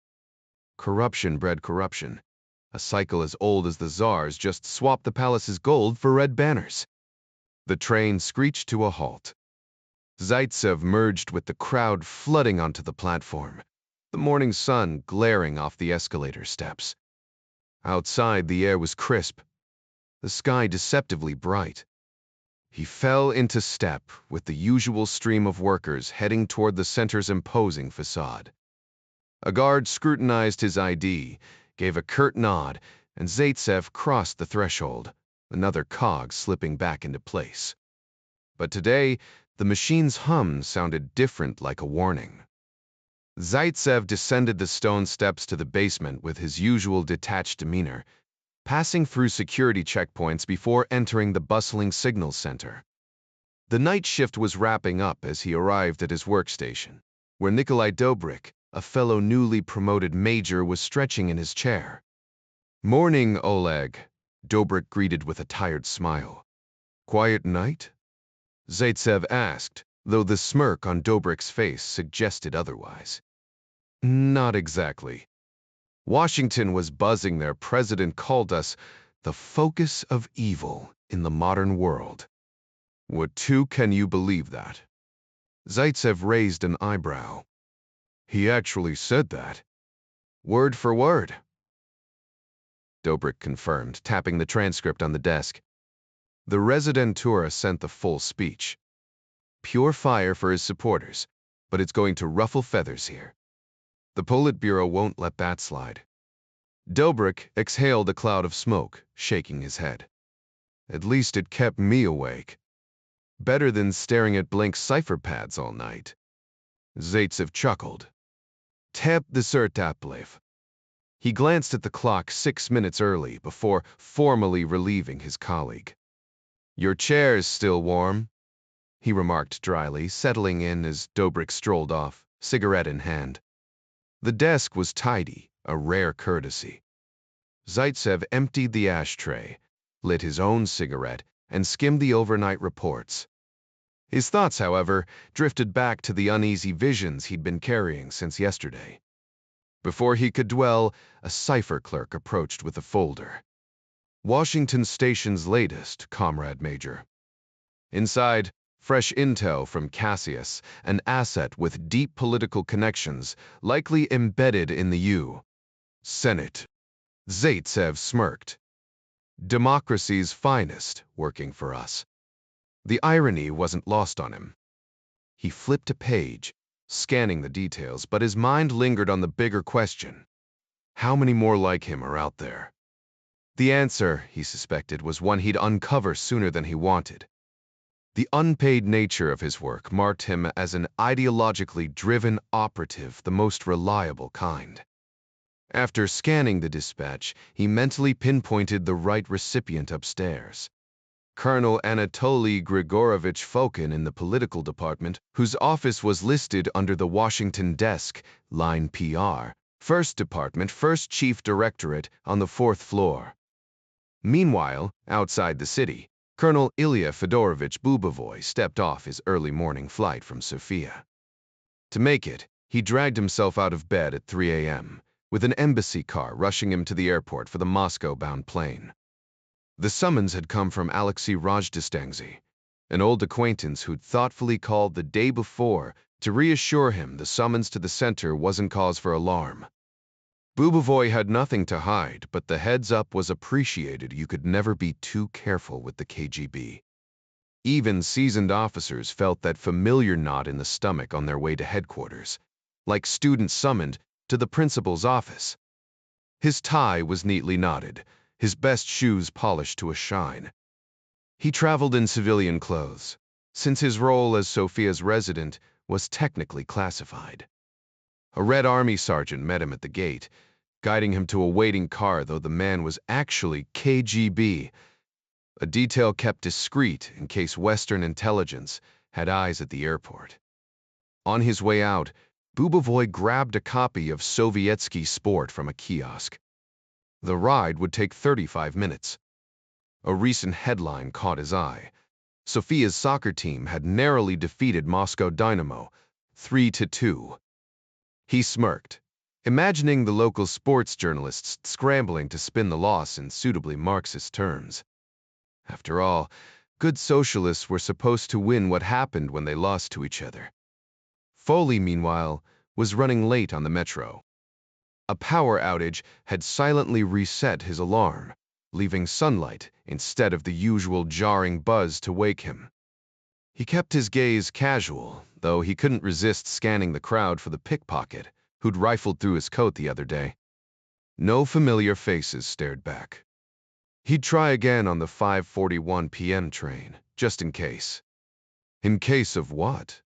S1: Corruption bred corruption. A cycle as old as the czars just swapped the palace's gold for red banners. The train screeched to a halt. Zaitsev merged with the crowd flooding onto the platform, the morning sun glaring off the escalator steps. Outside, the air was crisp, the sky deceptively bright. He fell into step with the usual stream of workers heading toward the center's imposing facade. A guard scrutinized his ID, gave a curt nod, and Zaitsev crossed the threshold, another cog slipping back into place. But today, the machine's hum sounded different, like a warning. Zaitsev descended the stone steps to the basement with his usual detached demeanor, passing through security checkpoints before entering the bustling signals center. The night shift was wrapping up as he arrived at his workstation, where Nikolai Dobrik, a fellow newly promoted major, was stretching in his chair. "Morning, Oleg," Dobrik greeted with a tired smile. "Quiet night?" Zaitsev asked, though the smirk on Dobrik's face suggested otherwise. "Not exactly. Washington was buzzing. Their president called us the focus of evil in the modern world." "What too can you believe that?" Zaitsev raised an eyebrow. "He actually said that?" "Word for word," Dobrik confirmed, tapping the transcript on the desk. The Residentura sent the full speech. Pure fire for his supporters, but it's going to ruffle feathers here. The Politburo won't let that slide. Dobrik exhaled a cloud of smoke, shaking his head. "At least it kept me awake. Better than staring at blank cipher pads all night." Zaitsev chuckled. "Tep desertaplev." He glanced at the clock 6 minutes early before formally relieving his colleague. "Your chair's still warm," he remarked dryly, settling in as Dobrik strolled off, cigarette in hand. The desk was tidy, a rare courtesy. Zaitsev emptied the ashtray, lit his own cigarette, and skimmed the overnight reports. His thoughts, however, drifted back to the uneasy visions he'd been carrying since yesterday. Before he could dwell, a cipher clerk approached with a folder. Washington Station's latest, Comrade Major. Inside, fresh intel from Cassius, an asset with deep political connections, likely embedded in the U. Senate. Zaitsev smirked. Democracy's finest working for us. The irony wasn't lost on him. He flipped a page, scanning the details, but his mind lingered on the bigger question. How many more like him are out there? The answer, he suspected, was one he'd uncover sooner than he wanted. The unpaid nature of his work marked him as an ideologically driven operative, the most reliable kind. After scanning the dispatch, he mentally pinpointed the right recipient upstairs. Colonel Anatoly Grigorovich Fokin in the political department, whose office was listed under the Washington desk, line PR, 1st Department, 1st Chief Directorate, on the 4th floor. Meanwhile, outside the city, Colonel Ilya Fedorovich Bubovoy stepped off his early morning flight from Sofia. To make it, he dragged himself out of bed at 3 a.m., with an embassy car rushing him to the airport for the Moscow-bound plane. The summons had come from Alexei Rajdestangzy, an old acquaintance who'd thoughtfully called the day before to reassure him the summons to the center wasn't cause for alarm. Bubovoy had nothing to hide, but the heads-up was appreciated. You could never be too careful with the KGB. Even seasoned officers felt that familiar knot in the stomach on their way to headquarters, like students summoned to the principal's office. His tie was neatly knotted, his best shoes polished to a shine. He traveled in civilian clothes, since his role as Sofia's resident was technically classified. A Red Army sergeant met him at the gate, guiding him to a waiting car, though the man was actually KGB, a detail kept discreet in case Western intelligence had eyes at the airport. On his way out, Bubovoy grabbed a copy of Sovietsky Sport from a kiosk. The ride would take 35 minutes. A recent headline caught his eye. Sofia's soccer team had narrowly defeated Moscow Dynamo, 3-2. He smirked, imagining the local sports journalists scrambling to spin the loss in suitably Marxist terms. After all, good socialists were supposed to win. What happened when they lost to each other? Foley, meanwhile, was running late on the metro. A power outage had silently reset his alarm, leaving sunlight instead of the usual jarring buzz to wake him. He kept his gaze casual, though he couldn't resist scanning the crowd for the pickpocket who'd rifled through his coat the other day. No familiar faces stared back. He'd try again on the 5:41 p.m. train, just in case. In case of what?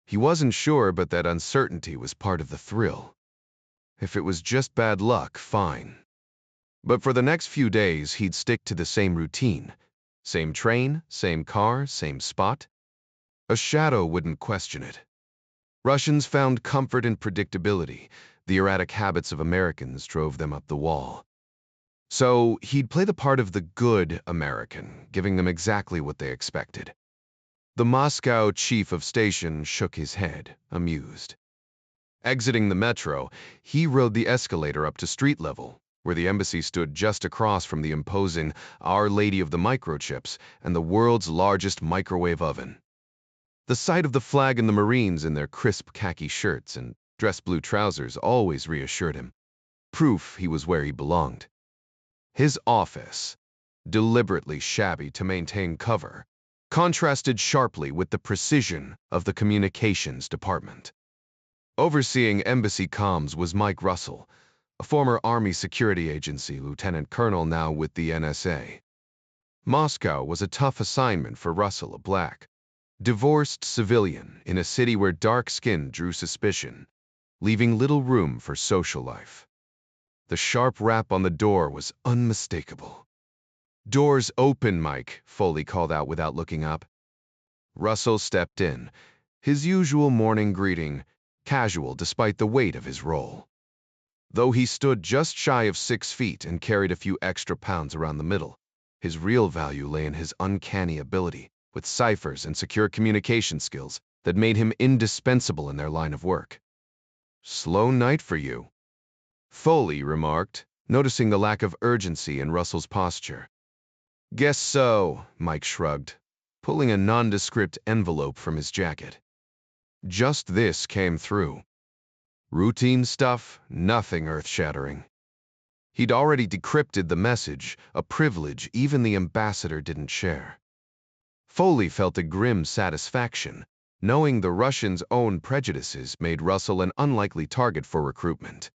S1: He wasn't sure, but that uncertainty was part of the thrill. If it was just bad luck, fine. But for the next few days, he'd stick to the same routine. Same train, same car, same spot. A shadow wouldn't question it. Russians found comfort in predictability. The erratic habits of Americans drove them up the wall. So he'd play the part of the good American, giving them exactly what they expected. The Moscow chief of station shook his head, amused. Exiting the metro, he rode the escalator up to street level, where the embassy stood just across from the imposing Our Lady of the Microchips and the world's largest microwave oven. The sight of the flag and the Marines in their crisp khaki shirts and dress blue trousers always reassured him. Proof he was where he belonged. His office, deliberately shabby to maintain cover, contrasted sharply with the precision of the communications department. Overseeing embassy comms was Mike Russell, a former Army security agency lieutenant colonel now with the NSA. Moscow was a tough assignment for Russell, a black, divorced civilian in a city where dark skin drew suspicion, leaving little room for social life. The sharp rap on the door was unmistakable. "Doors open, Mike," Foley called out without looking up. Russell stepped in, his usual morning greeting, casual despite the weight of his role. Though he stood just shy of 6 feet and carried a few extra pounds around the middle, his real value lay in his uncanny ability with ciphers and secure communication skills that made him indispensable in their line of work. "Slow night for you," Foley remarked, noticing the lack of urgency in Russell's posture. "Guess so," Mike shrugged, pulling a nondescript envelope from his jacket. Just this came through. Routine stuff, nothing earth-shattering. He'd already decrypted the message, a privilege even the ambassador didn't share. Foley felt a grim satisfaction, knowing the Russians' own prejudices made Russell an unlikely target for recruitment.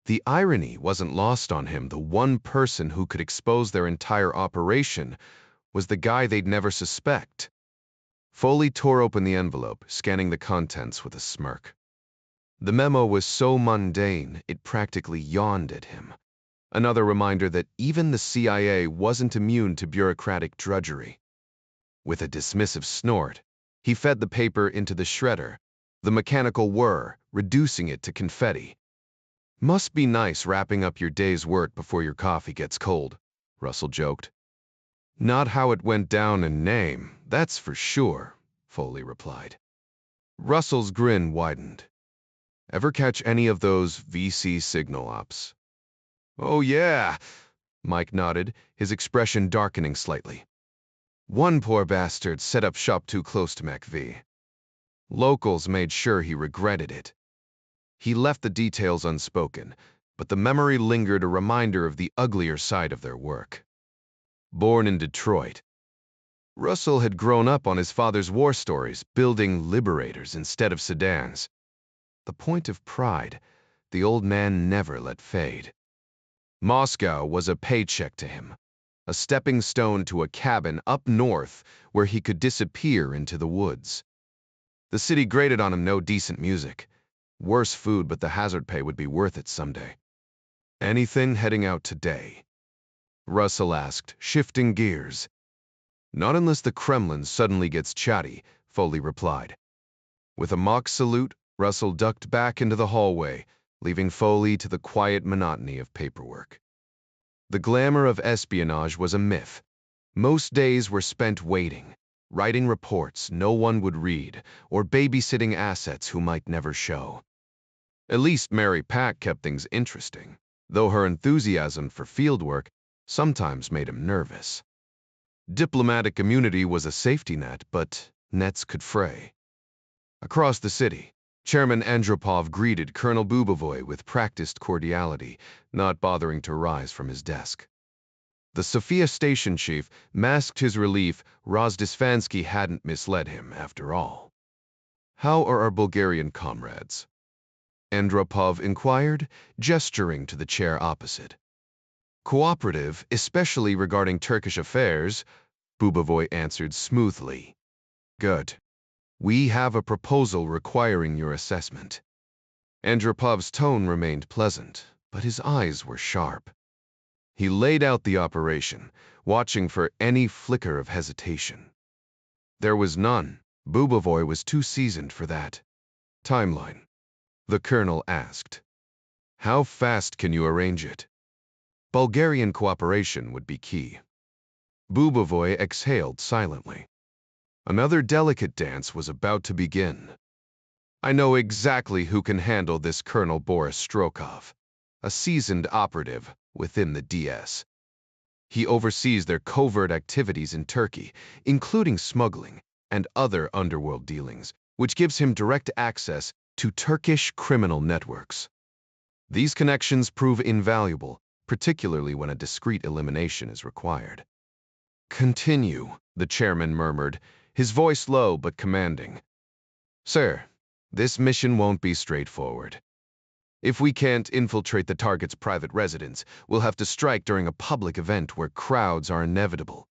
S1: The irony wasn't lost on him. The one person who could expose their entire operation was the guy they'd never suspect. Foley tore open the envelope, scanning the contents with a smirk. The memo was so mundane, it practically yawned at him. Another reminder that even the CIA wasn't immune to bureaucratic drudgery. With a dismissive snort, he fed the paper into the shredder, the mechanical whir, reducing it to confetti. "Must be nice wrapping up your day's work before your coffee gets cold," Russell joked. "Not how it went down in name, that's for sure," Foley replied. Russell's grin widened. "Ever catch any of those VC signal ops?" "Oh yeah," Mike nodded, his expression darkening slightly. "One poor bastard set up shop too close to MacV. Locals made sure he regretted it." He left the details unspoken, but the memory lingered, a reminder of the uglier side of their work. Born in Detroit, Russell had grown up on his father's war stories, building Liberators instead of sedans. The point of pride the old man never let fade. Moscow was a paycheck to him, a stepping stone to a cabin up north where he could disappear into the woods. The city grated on him. No decent music. Worse food, but the hazard pay would be worth it someday. "Anything heading out today?" Russell asked, shifting gears. "Not unless the Kremlin suddenly gets chatty," Foley replied. With a mock salute, Russell ducked back into the hallway, leaving Foley to the quiet monotony of paperwork. The glamour of espionage was a myth. Most days were spent waiting, writing reports no one would read, or babysitting assets who might never show. At least Mary Pat kept things interesting, though her enthusiasm for fieldwork sometimes made him nervous. Diplomatic immunity was a safety net, but nets could fray. Across the city, Chairman Andropov greeted Colonel Bubovoy with practiced cordiality, not bothering to rise from his desk. The Sofia station chief masked his relief. Rozdisvansky hadn't misled him, after all. "How are our Bulgarian comrades?" Andropov inquired, gesturing to the chair opposite. "Cooperative, especially regarding Turkish affairs," Bubovoy answered smoothly. "Good. We have a proposal requiring your assessment." Andropov's tone remained pleasant, but his eyes were sharp. He laid out the operation, watching for any flicker of hesitation. There was none. Bubovoy was too seasoned for that. "Timeline?" the colonel asked. "How fast can you arrange it?" Bulgarian cooperation would be key. Bubovoy exhaled silently. Another delicate dance was about to begin. "I know exactly who can handle this Colonel Boris Strokov, a seasoned operative within the DS. He oversees their covert activities in Turkey, including smuggling and other underworld dealings, which gives him direct access to Turkish criminal networks. These connections prove invaluable, particularly when a discreet elimination is required." "Continue," the chairman murmured, his voice low but commanding. "Sir, this mission won't be straightforward. If we can't infiltrate the target's private residence, we'll have to strike during a public event where crowds are inevitable.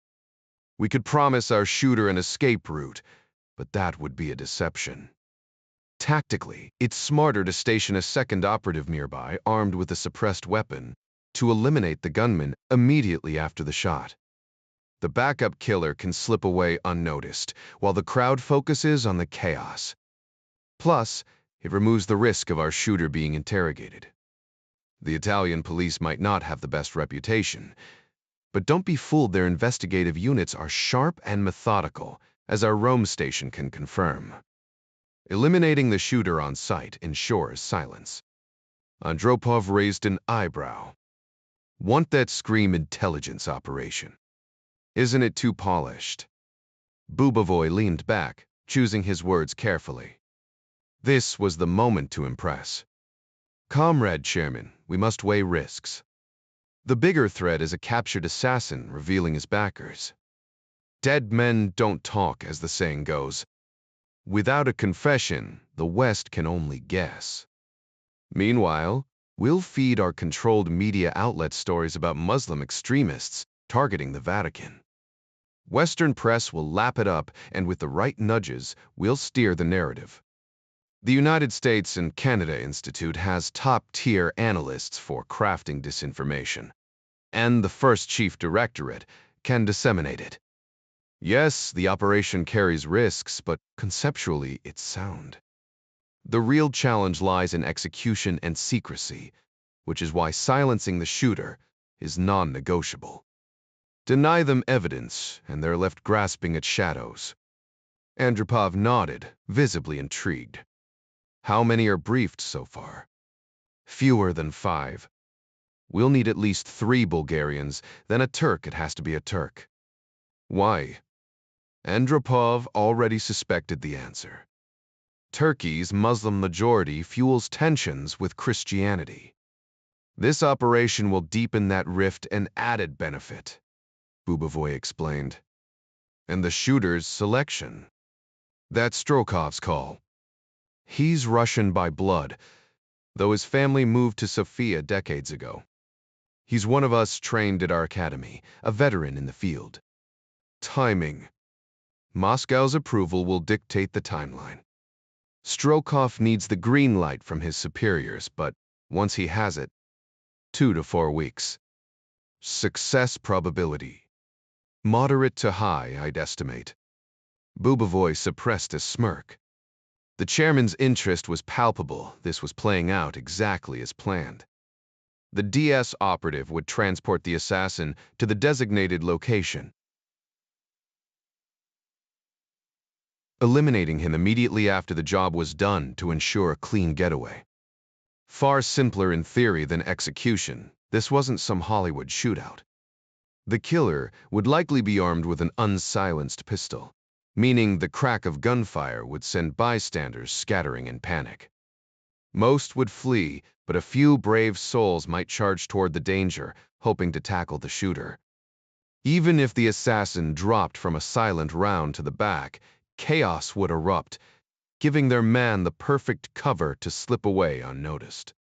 S1: We could promise our shooter an escape route, but that would be a deception. Tactically, it's smarter to station a second operative nearby, armed with a suppressed weapon, to eliminate the gunman immediately after the shot. The backup killer can slip away unnoticed, while the crowd focuses on the chaos. Plus, it removes the risk of our shooter being interrogated. The Italian police might not have the best reputation, But don't be fooled, their investigative units are sharp and methodical, as our Rome station can confirm. Eliminating the shooter on sight ensures silence. Andropov raised an eyebrow. Want that scream intelligence operation? Isn't it too polished? Bubavoy leaned back, choosing his words carefully. This was the moment to impress. Comrade Chairman, we must weigh risks. The bigger threat is a captured assassin revealing his backers. Dead men don't talk, as the saying goes. Without a confession, the West can only guess. Meanwhile, we'll feed our controlled media outlet stories about Muslim extremists targeting the Vatican. Western press will lap it up, and with the right nudges, we'll steer the narrative. The United States and Canada Institute has top-tier analysts for crafting disinformation, and the first chief directorate can disseminate it. Yes, the operation carries risks, but conceptually it's sound. The real challenge lies in execution and secrecy, which is why silencing the shooter is non-negotiable. Deny them evidence, and they're left grasping at shadows. Andropov nodded, visibly intrigued. How many are briefed so far? Fewer than 5. We'll need at least 3 Bulgarians, then a Turk. It has to be a Turk. Why? Andropov already suspected the answer. Turkey's Muslim majority fuels tensions with Christianity. This operation will deepen that rift, an added benefit, Bubavoy explained. And the shooter's selection. That's Strokov's call. He's Russian by blood, though his family moved to Sofia decades ago. He's one of us trained at our academy, a veteran in the field. Timing. Moscow's approval will dictate the timeline. Strokov needs the green light from his superiors, but once he has it, 2 to 4 weeks. Success probability. Moderate to high, I'd estimate. Bubavoy suppressed a smirk. The chairman's interest was palpable. This was playing out exactly as planned. The DS operative would transport the assassin to the designated location, eliminating him immediately after the job was done to ensure a clean getaway. Far simpler in theory than execution, this wasn't some Hollywood shootout. The killer would likely be armed with an unsilenced pistol, meaning the crack of gunfire would send bystanders scattering in panic. Most would flee, but a few brave souls might charge toward the danger, hoping to tackle the shooter. Even if the assassin dropped from a silent round to the back, chaos would erupt, giving their man the perfect cover to slip away unnoticed.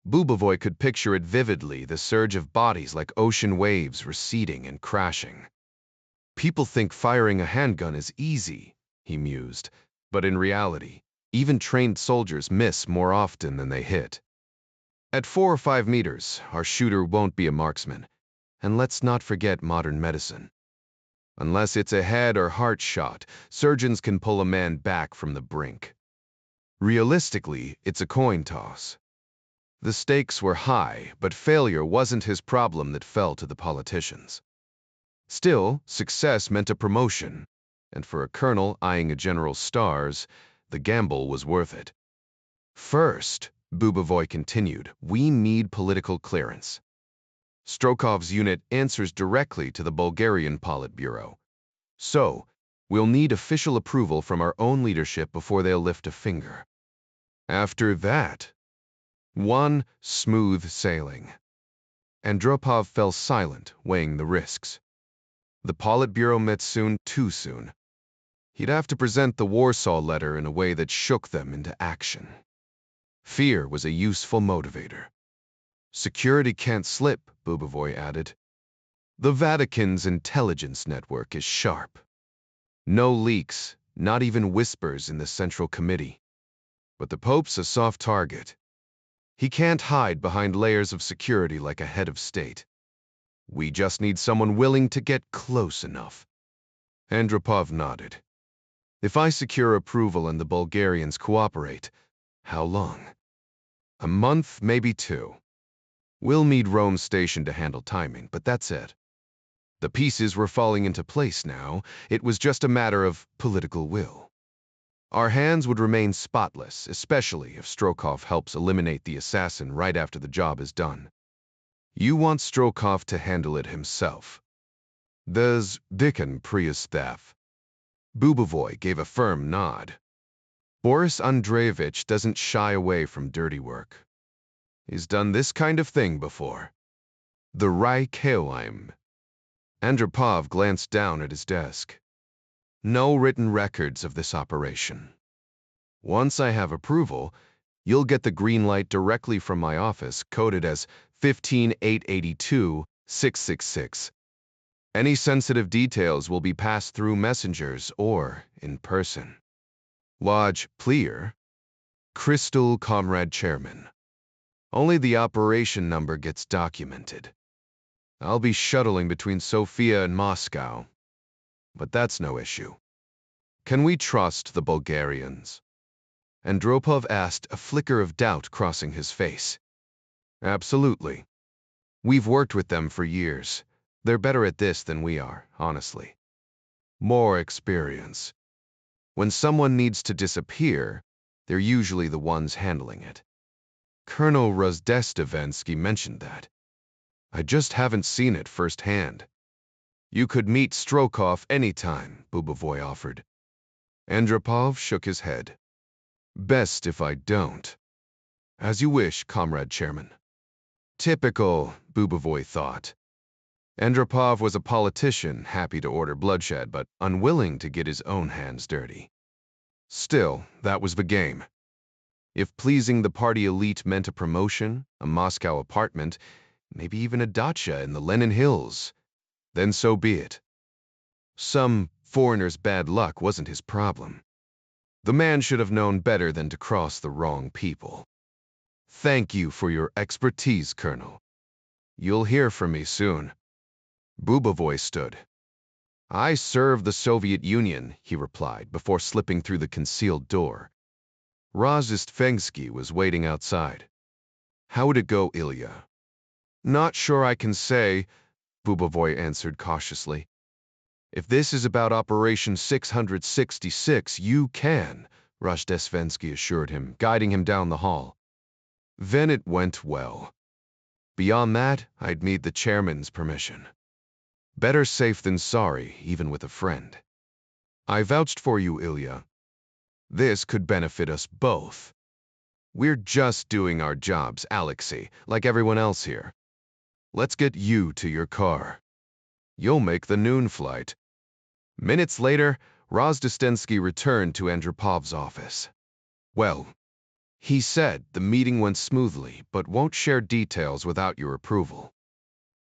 S1: Bubavoy could picture it vividly, the surge of bodies like ocean waves receding and crashing. People think firing a handgun is easy, he mused, but in reality, even trained soldiers miss more often than they hit. At 4 or 5 meters, our shooter won't be a marksman, and let's not forget modern medicine. Unless it's a head or heart shot, surgeons can pull a man back from the brink. Realistically, it's a coin toss. The stakes were high, but failure wasn't his problem that fell to the politicians. Still, success meant a promotion, and for a colonel eyeing a general's stars, the gamble was worth it. First, Bubavoy continued, we need political clearance. Strokov's unit answers directly to the Bulgarian Politburo. So, we'll need official approval from our own leadership before they'll lift a finger. After that, one smooth sailing. Andropov fell silent, weighing the risks. The Politburo met soon, too soon. He'd have to present the Warsaw Letter in a way that shook them into action. Fear was a useful motivator. Security can't slip, Bubavoy added. The Vatican's intelligence network is sharp. No leaks, not even whispers in the Central Committee. But the Pope's a soft target. He can't hide behind layers of security like a head of state. We just need someone willing to get close enough. Andropov nodded. If I secure approval and the Bulgarians cooperate, how long? A month, maybe 2. We'll need Rome Station to handle timing, but that's it. The pieces were falling into place now. It was just a matter of political will. Our hands would remain spotless, especially if Strokov helps eliminate the assassin right after the job is done. You want Strokov to handle it himself. Does Dickon Priestav? Bubovoy gave a firm nod. Boris Andreevich doesn't shy away from dirty work. He's done this kind of thing before. The Reich-Heim. Andropov glanced down at his desk. No written records of this operation. Once I have approval, you'll get the green light directly from my office, coded as 15882-666. Any sensitive details will be passed through messengers or in person. Lodge Pleer, Crystal Comrade Chairman. Only the operation number gets documented. I'll be shuttling between Sofia and Moscow, but that's no issue. Can we trust the Bulgarians? Andropov asked, a flicker of doubt crossing his face. Absolutely. We've worked with them for years. They're better at this than we are, honestly. More experience. When someone needs to disappear, they're usually the ones handling it. Colonel Rozdestovensky mentioned that. I just haven't seen it firsthand. You could meet Strokov anytime, Bubovoy offered. Andropov shook his head. Best if I don't. As you wish, Comrade Chairman. Typical, Bubovoy thought. Andropov was a politician, happy to order bloodshed, but unwilling to get his own hands dirty. Still, that was the game. If pleasing the party elite meant a promotion, a Moscow apartment, maybe even a dacha in the Lenin Hills, then so be it. Some foreigner's bad luck wasn't his problem. The man should have known better than to cross the wrong people. Thank you for your expertise, Colonel. You'll hear from me soon. Bubovoy stood. I served the Soviet Union, he replied before slipping through the concealed door. Rozdestovensky was waiting outside. How would it go, Ilya? Not sure I can say, Bubovoy answered cautiously. If this is about Operation 666, you can, Rozdestovensky assured him, guiding him down the hall. Then it went well. Beyond that, I'd need the chairman's permission. Better safe than sorry, even with a friend. I vouched for you, Ilya. This could benefit us both. We're just doing our jobs, Alexei, like everyone else here. Let's get you to your car. You'll make the noon flight. Minutes later, Rozdestovensky returned to Andropov's office. Well, he said the meeting went smoothly, but won't share details without your approval.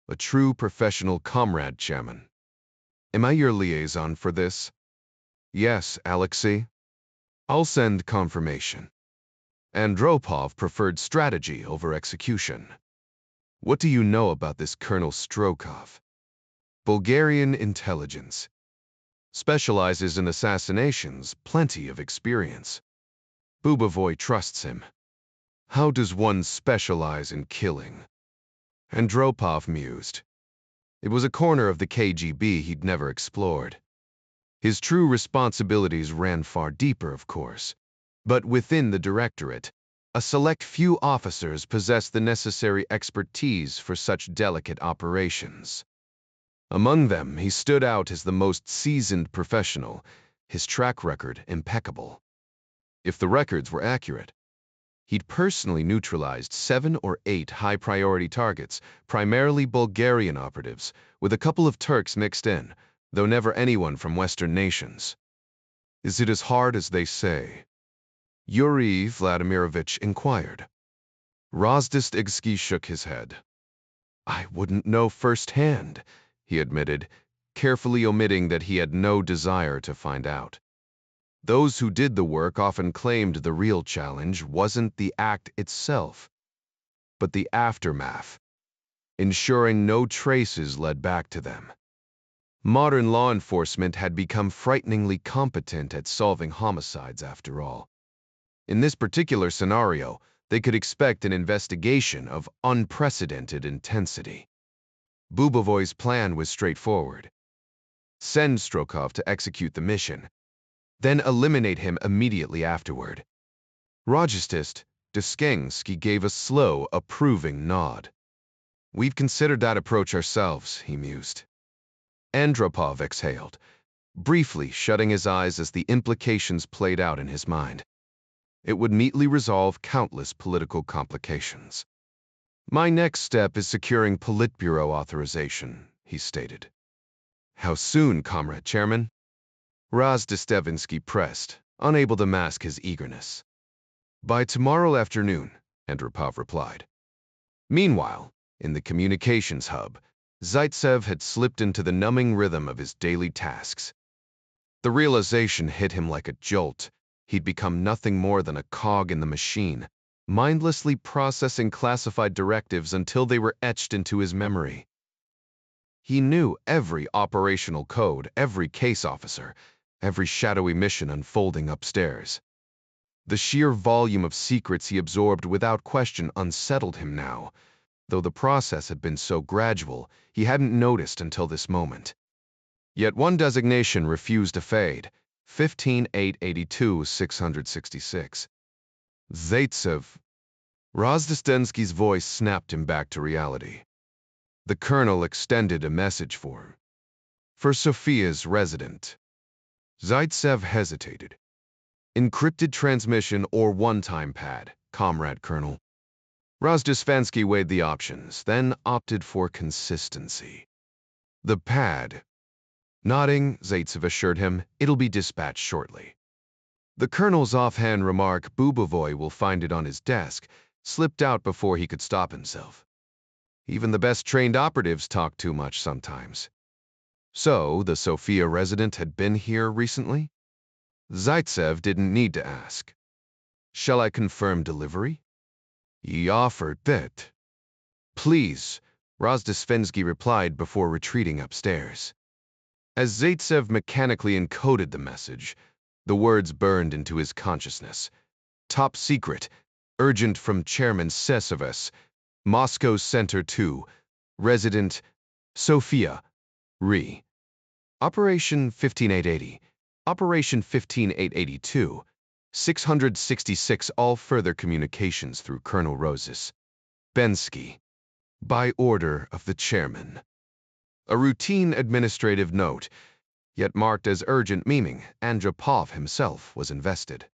S1: A true professional comrade, Chairman. Am I your liaison for this? Yes, Alexei. I'll send confirmation. Andropov preferred strategy over execution. What do you know about this Colonel Strokov? Bulgarian intelligence. Specializes in assassinations, plenty of experience. Bubovoy trusts him. How does one specialize in killing? Andropov mused. It was a corner of the KGB he'd never explored. His true responsibilities ran far deeper, of course. But within the directorate, a select few officers possessed the necessary expertise for such delicate operations. Among them, he stood out as the most seasoned professional, his track record impeccable. If the records were accurate, he'd personally neutralized 7 or 8 high-priority targets, primarily Bulgarian operatives, with a couple of Turks mixed in, though never anyone from Western nations. Is it as hard as they say? Yuri Vladimirovich inquired. Rozdestovensky shook his head. I wouldn't know firsthand, he admitted, carefully omitting that he had no desire to find out. Those who did the work often claimed the real challenge wasn't the act itself, but the aftermath, ensuring no traces led back to them. Modern law enforcement had become frighteningly competent at solving homicides, after all. In this particular scenario, they could expect an investigation of unprecedented intensity. Bubovoy's plan was straightforward. Send Strokov to execute the mission, then eliminate him immediately afterward. Rajastist Duskensky gave a slow, approving nod. We've considered that approach ourselves, he mused. Andropov exhaled, briefly shutting his eyes as the implications played out in his mind. It would neatly resolve countless political complications. My next step is securing Politburo authorization, he stated. How soon, Comrade Chairman? Rozdestevinsky pressed, unable to mask his eagerness. By tomorrow afternoon, Andropov replied. Meanwhile, in the communications hub, Zaitsev had slipped into the numbing rhythm of his daily tasks. The realization hit him like a jolt. He'd become nothing more than a cog in the machine, mindlessly processing classified directives until they were etched into his memory. He knew every operational code, every case officer, every shadowy mission unfolding upstairs. The sheer volume of secrets he absorbed without question unsettled him now. Though the process had been so gradual, he hadn't noticed until this moment. Yet one designation refused to fade, 15882-666. Zaitsev. Rozdestensky's voice snapped him back to reality. The colonel extended a message for him. For Sofia's resident. Zaitsev hesitated. Encrypted transmission or one-time pad, Comrade Colonel. Rozdestensky weighed the options, then opted for consistency. The pad. Nodding, Zaitsev assured him, it'll be dispatched shortly. The colonel's offhand remark, Bubovoy will find it on his desk, slipped out before he could stop himself. Even the best trained operatives talk too much sometimes. So, the Sofia resident had been here recently? Zaitsev didn't need to ask. Shall I confirm delivery? He offered that. Please, Rozdestensky replied before retreating upstairs. As Zaitsev mechanically encoded the message, the words burned into his consciousness. Top secret, urgent from Chairman Sesovas, Moscow Center 2, resident, Sofia, Re. Operation 15880, Operation 15882, 666 all further communications through Colonel Roses. Bensky. By order of the chairman. A routine administrative note, yet marked as urgent, meaning Andropov himself was invested.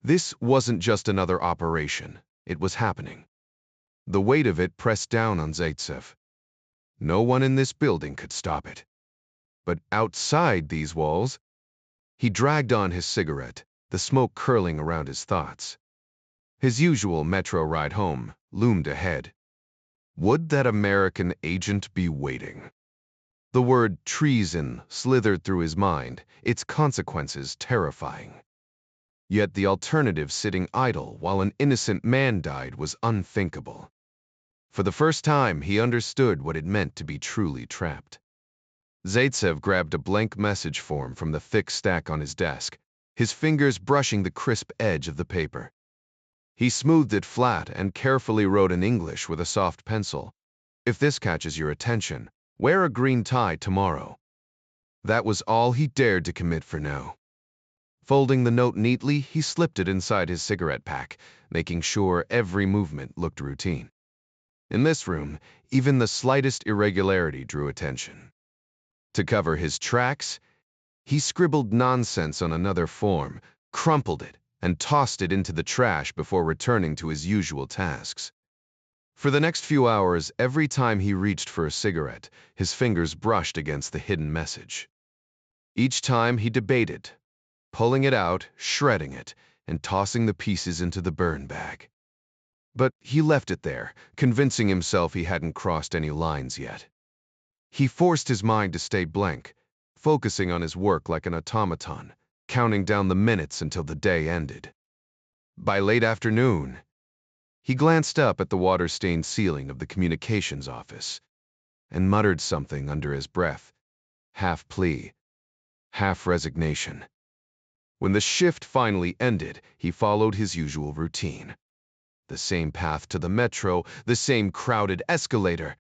S1: This wasn't just another operation, it was happening. The weight of it pressed down on Zaitsev. No one in this building could stop it. But outside these walls, he dragged on his cigarette, the smoke curling around his thoughts. His usual metro ride home loomed ahead. Would that American agent be waiting? The word treason slithered through his mind, its consequences terrifying. Yet the alternative, sitting idle while an innocent man died, was unthinkable. For the first time, he understood what it meant to be truly trapped. Zaitsev grabbed a blank message form from the thick stack on his desk, his fingers brushing the crisp edge of the paper. He smoothed it flat and carefully wrote in English with a soft pencil. If this catches your attention, wear a green tie tomorrow. That was all he dared to commit for now. Folding the note neatly, he slipped it inside his cigarette pack, making sure every movement looked routine. In this room, even the slightest irregularity drew attention. To cover his tracks, he scribbled nonsense on another form, crumpled it, and tossed it into the trash before returning to his usual tasks. For the next few hours, every time he reached for a cigarette, his fingers brushed against the hidden message. Each time he debated, pulling it out, shredding it, and tossing the pieces into the burn bag. But he left it there, convincing himself he hadn't crossed any lines yet. He forced his mind to stay blank, focusing on his work like an automaton, counting down the minutes until the day ended. By late afternoon, he glanced up at the water-stained ceiling of the communications office and muttered something under his breath, half plea, half resignation. When the shift finally ended, he followed his usual routine. The same path to the metro, the same crowded escalator,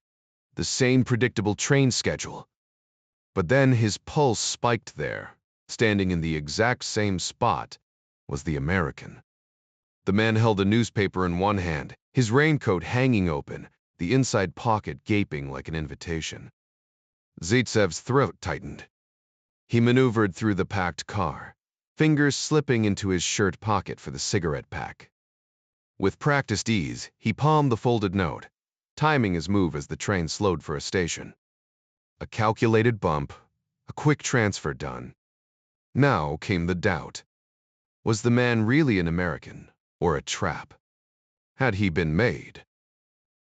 S1: the same predictable train schedule. But then his pulse spiked there. Standing in the exact same spot was the American. The man held a newspaper in one hand, his raincoat hanging open, the inside pocket gaping like an invitation. Zaitsev's throat tightened. He maneuvered through the packed car, fingers slipping into his shirt pocket for the cigarette pack. With practiced ease, he palmed the folded note, timing his move as the train slowed for a station. A calculated bump, a quick transfer done. Now came the doubt. Was the man really an American, or a trap? Had he been made?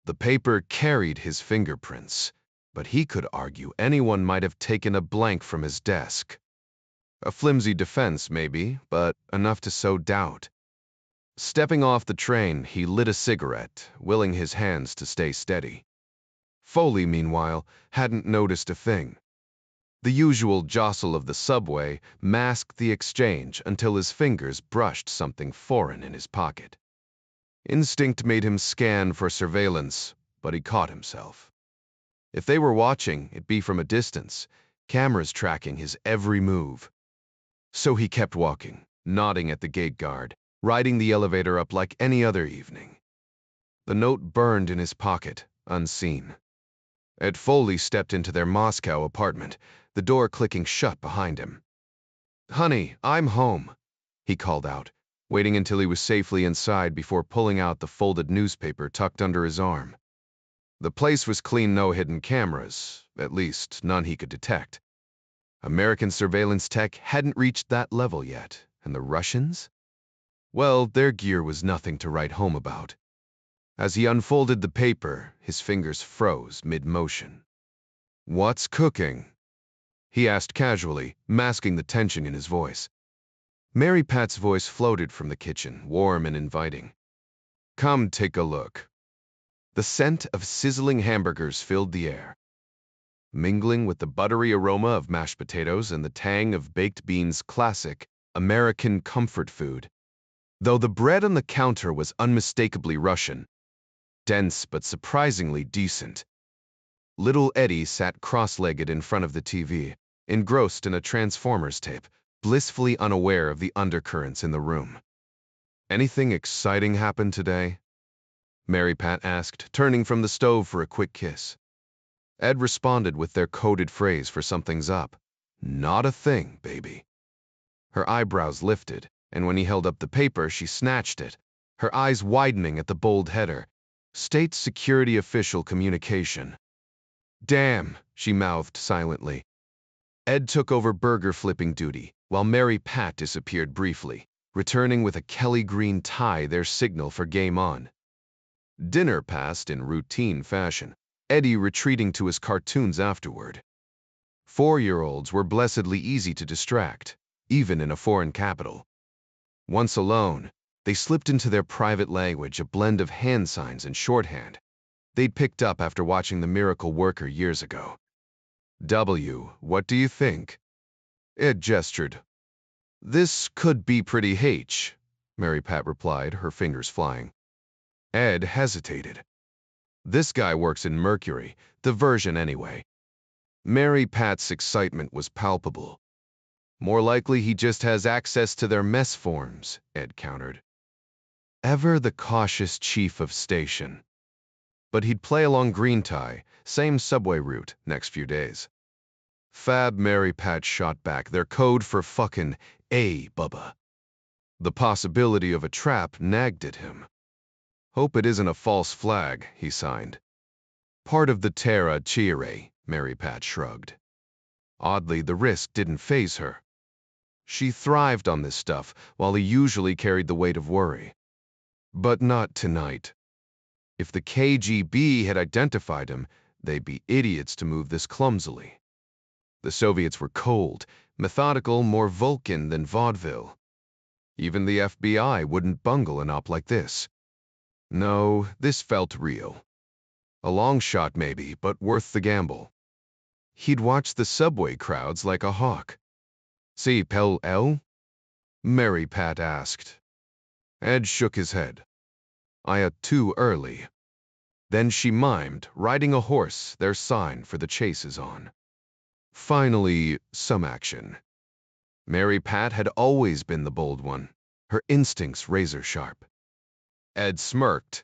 S1: The paper carried his fingerprints, but he could argue anyone might have taken a blank from his desk. A flimsy defense, maybe, but enough to sow doubt. Stepping off the train, he lit a cigarette, willing his hands to stay steady. Foley, meanwhile, hadn't noticed a thing. The usual jostle of the subway masked the exchange until his fingers brushed something foreign in his pocket. Instinct made him scan for surveillance, but he caught himself. If they were watching, it'd be from a distance, cameras tracking his every move. So he kept walking, nodding at the gate guard, riding the elevator up like any other evening. The note burned in his pocket, unseen. Ed Foley stepped into their Moscow apartment, the door clicking shut behind him. "Honey, I'm home," he called out, waiting until he was safely inside before pulling out the folded newspaper tucked under his arm. The place was clean, no hidden cameras, at least none he could detect. American surveillance tech hadn't reached that level yet, and the Russians? Well, their gear was nothing to write home about. As he unfolded the paper, his fingers froze mid-motion. "What's cooking?" he asked casually, masking the tension in his voice. Mary Pat's voice floated from the kitchen, warm and inviting. "Come take a look." The scent of sizzling hamburgers filled the air, mingling with the buttery aroma of mashed potatoes and the tang of baked beans, classic American comfort food. Though the bread on the counter was unmistakably Russian, dense but surprisingly decent. Little Eddie sat cross-legged in front of the TV, engrossed in a Transformers tape, blissfully unaware of the undercurrents in the room. "Anything exciting happened today?" Mary Pat asked, turning from the stove for a quick kiss. Ed responded with their coded phrase for something's up. "Not a thing, baby." Her eyebrows lifted, and when he held up the paper, she snatched it, her eyes widening at the bold header. State Security Official Communication. "Damn," she mouthed silently. Ed took over burger-flipping duty, while Mary Pat disappeared briefly, returning with a Kelly green tie, their signal for game on. Dinner passed in routine fashion, Eddie retreating to his cartoons afterward. 4-year-olds were blessedly easy to distract, even in a foreign capital. Once alone, they slipped into their private language, a blend of hand signs and shorthand they'd picked up after watching The Miracle Worker years ago. What do you think?" Ed gestured. "This could be pretty H," Mary Pat replied, her fingers flying. Ed hesitated. This guy works in Mercury, the version anyway. Mary Pat's excitement was palpable. "More likely he just has access to their mess forms," Ed countered. Ever the cautious chief of station. But he'd play along green tie, same subway route, next few days. Fab, Mary Pat shot back, their code for fucking A, Bubba. The possibility of a trap nagged at him. "Hope it isn't a false flag," he signed. "Part of the terra chiere," Mary Pat shrugged. Oddly, the risk didn't faze her. She thrived on this stuff, while he usually carried the weight of worry. But not tonight. If the KGB had identified him, they'd be idiots to move this clumsily. The Soviets were cold, methodical, more Vulcan than vaudeville. Even the FBI wouldn't bungle an op like this. No, this felt real. A long shot maybe, but worth the gamble. He'd watched the subway crowds like a hawk. "See, Pel El?" Mary Pat asked. Ed shook his head. "I too early." Then she mimed, riding a horse, their sign for the chase is on. Finally, some action. Mary Pat had always been the bold one, her instincts razor-sharp. Ed smirked,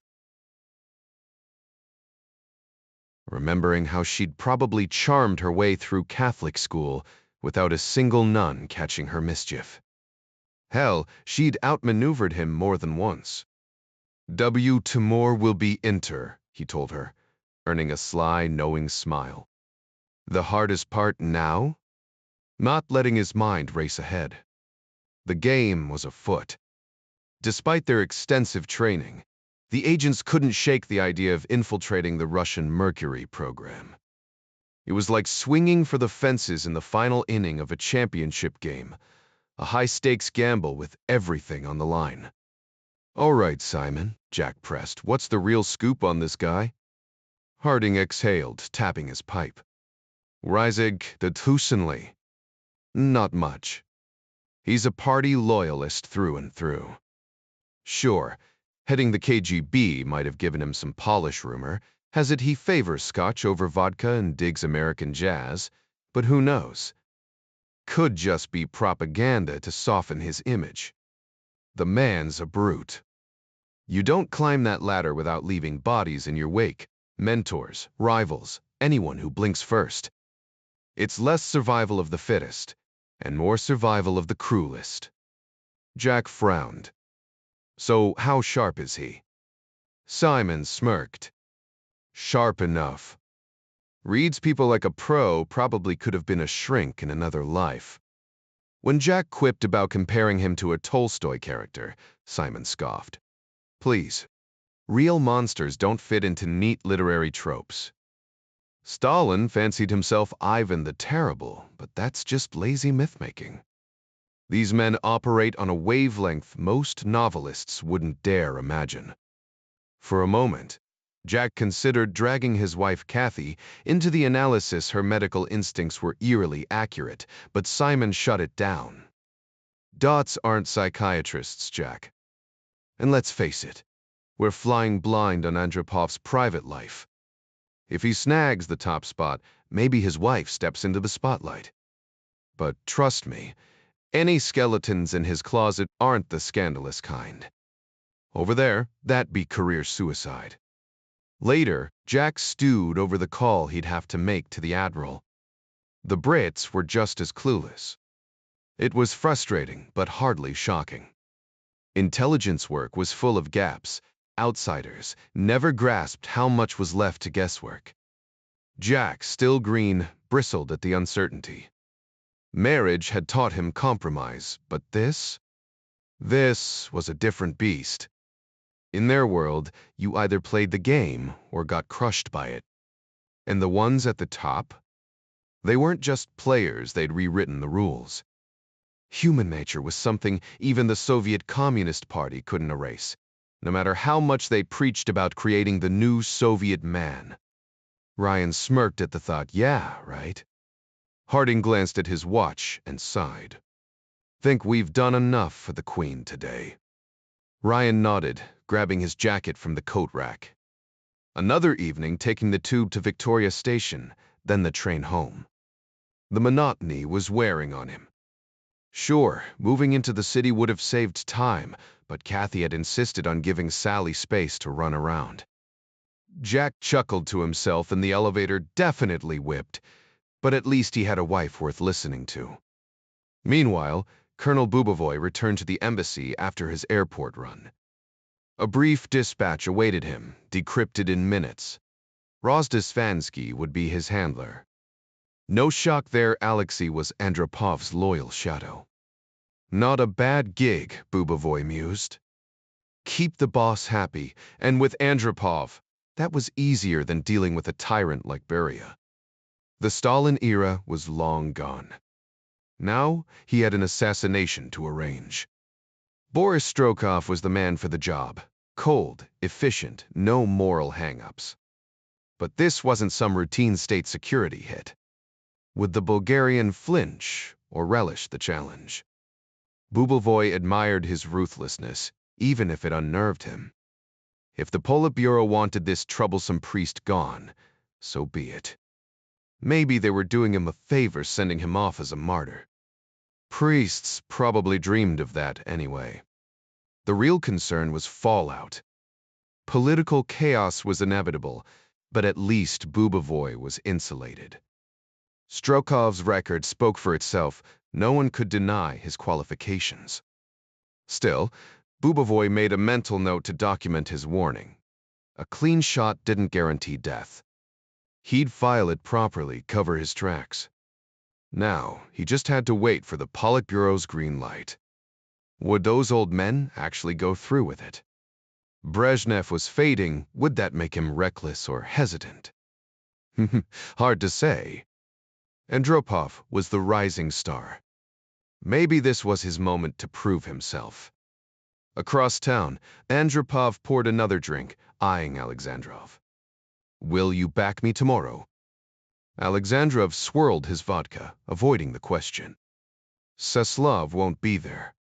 S1: remembering how she'd probably charmed her way through Catholic school without a single nun catching her mischief. Hell, she'd outmaneuvered him more than once. W. Timur will be inter, he told her, earning a sly, knowing smile. The hardest part now? Not letting his mind race ahead. The game was afoot. Despite their extensive training, the agents couldn't shake the idea of infiltrating the Russian Mercury program. It was like swinging for the fences in the final inning of a championship game, a high-stakes gamble with everything on the line. All right, Simon, Jack pressed. What's the real scoop on this guy? Harding exhaled, tapping his pipe. Reisig the Tusenli. Not much. He's a party loyalist through and through. Sure, heading the KGB might have given him some polish, rumor has it he favors scotch over vodka and digs American jazz, but who knows? Could just be propaganda to soften his image. The man's a brute. You don't climb that ladder without leaving bodies in your wake, mentors, rivals, anyone who blinks first. It's less survival of the fittest, and more survival of the cruelest. Jack frowned. So how sharp is he? Simon smirked. Sharp enough. Reads people like a pro, probably could have been a shrink in another life. When Jack quipped about comparing him to a Tolstoy character, Simon scoffed. Please, real monsters don't fit into neat literary tropes. Stalin fancied himself Ivan the Terrible, but that's just lazy myth-making. These men operate on a wavelength most novelists wouldn't dare imagine. For a moment, Jack considered dragging his wife Kathy into the analysis her medical instincts were eerily accurate, but Simon shut it down. Dots aren't psychiatrists, Jack. And let's face it, we're flying blind on Andropov's private life. If he snags the top spot, maybe his wife steps into the spotlight. But trust me, any skeletons in his closet aren't the scandalous kind. Over there, that'd be career suicide. Later, Jack stewed over the call he'd have to make to the Admiral. The Brits were just as clueless. It was frustrating, but hardly shocking. Intelligence work was full of gaps. Outsiders never grasped how much was left to guesswork. Jack, still green, bristled at the uncertainty. Marriage had taught him compromise, but this was a different beast. In their world, you either played the game or got crushed by it. And the ones at the top? They weren't just players, they'd rewritten the rules. Human nature was something even the Soviet Communist Party couldn't erase, no matter how much they preached about creating the new Soviet man. Ryan smirked at the thought, yeah, right? Harding glanced at his watch and sighed. Think we've done enough for the Queen today. Ryan nodded, grabbing his jacket from the coat rack. Another evening taking the tube to Victoria Station, then the train home. The monotony was wearing on him. Sure, moving into the city would have saved time, but Kathy had insisted on giving Sally space to run around. Jack chuckled to himself and the elevator definitely whipped, but at least he had a wife worth listening to. Meanwhile, Colonel Bubovoy returned to the embassy after his airport run. A brief dispatch awaited him, decrypted in minutes. Rozdesvansky would be his handler. No shock there, Alexei was Andropov's loyal shadow. Not a bad gig, Bubovoy mused. Keep the boss happy, and with Andropov, that was easier than dealing with a tyrant like Beria. The Stalin era was long gone. Now he had an assassination to arrange. Boris Strokov was the man for the job. Cold, efficient, no moral hang-ups. But this wasn't some routine state security hit. Would the Bulgarian flinch or relish the challenge? Bubovoy admired his ruthlessness, even if it unnerved him. If the Politburo wanted this troublesome priest gone, so be it. Maybe they were doing him a favor sending him off as a martyr. Priests probably dreamed of that anyway. The real concern was fallout. Political chaos was inevitable, but at least Bubavoy was insulated. Strokov's record spoke for itself. No one could deny his qualifications. Still, Bubavoy made a mental note to document his warning. A clean shot didn't guarantee death. He'd file it properly, cover his tracks. Now, he just had to wait for the Politburo's green light. Would those old men actually go through with it? Brezhnev was fading. Would that make him reckless or hesitant? Hard to say. Andropov was the rising star. Maybe this was his moment to prove himself. Across town, Andropov poured another drink, eyeing Alexandrov. Will you back me tomorrow? Alexandrov swirled his vodka, avoiding the question. Seslav won't be there.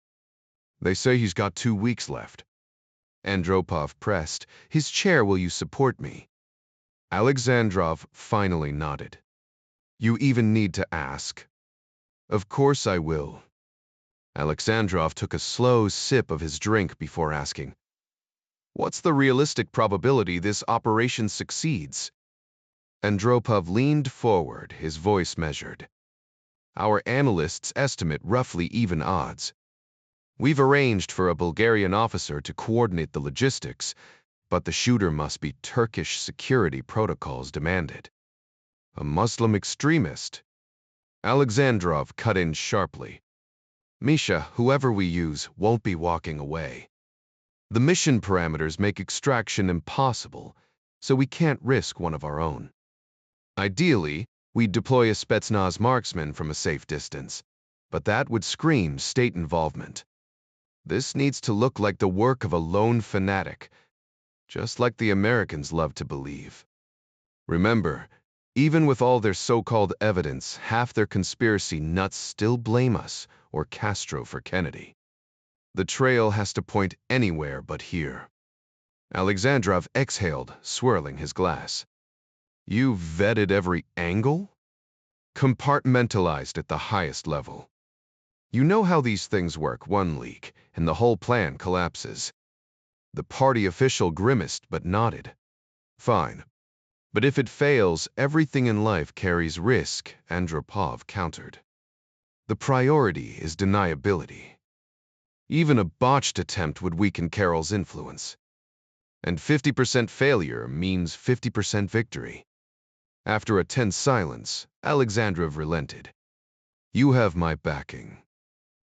S1: They say he's got 2 weeks left. Andropov pressed. His chair, will you support me? Alexandrov finally nodded. You even need to ask. Of course I will. Alexandrov took a slow sip of his drink before asking, what's the realistic probability this operation succeeds? Andropov leaned forward, his voice measured. Our analysts estimate roughly even odds. We've arranged for a Bulgarian officer to coordinate the logistics, but the shooter must be Turkish security protocols demanded. A Muslim extremist? Alexandrov cut in sharply. Misha, whoever we use, won't be walking away. The mission parameters make extraction impossible, so we can't risk one of our own. Ideally, we'd deploy a Spetsnaz marksman from a safe distance, but that would scream state involvement. This needs to look like the work of a lone fanatic, just like the Americans love to believe. Remember, even with all their so-called evidence, half their conspiracy nuts still blame us or Castro for Kennedy. The trail has to point anywhere but here. Alexandrov exhaled, swirling his glass. You vetted every angle? Compartmentalized at the highest level. You know how these things work. One leak, and the whole plan collapses. The party official grimaced but nodded. Fine. But if it fails, everything in life carries risk, Andropov countered. The priority is deniability. Even a botched attempt would weaken Carol's influence. And 50% failure means 50% victory. After a tense silence, Alexandrov relented. You have my backing.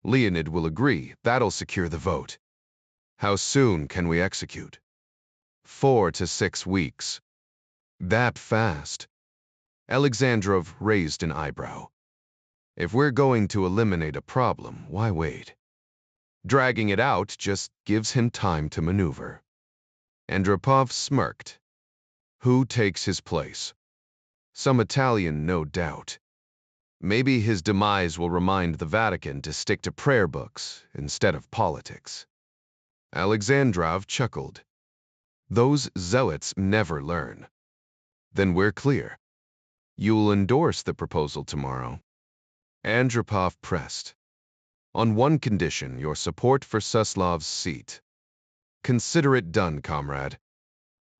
S1: Leonid will agree. That'll secure the vote. How soon can we execute? 4 to 6 weeks. That fast? Alexandrov raised an eyebrow. If we're going to eliminate a problem, why wait? Dragging it out just gives him time to maneuver. Andropov smirked. Who takes his place? Some Italian, no doubt. Maybe his demise will remind the Vatican to stick to prayer books instead of politics. Alexandrov chuckled. Those zealots never learn. Then we're clear. You'll endorse the proposal tomorrow. Andropov pressed. On one condition, your support for Suslov's seat. Consider it done, comrade.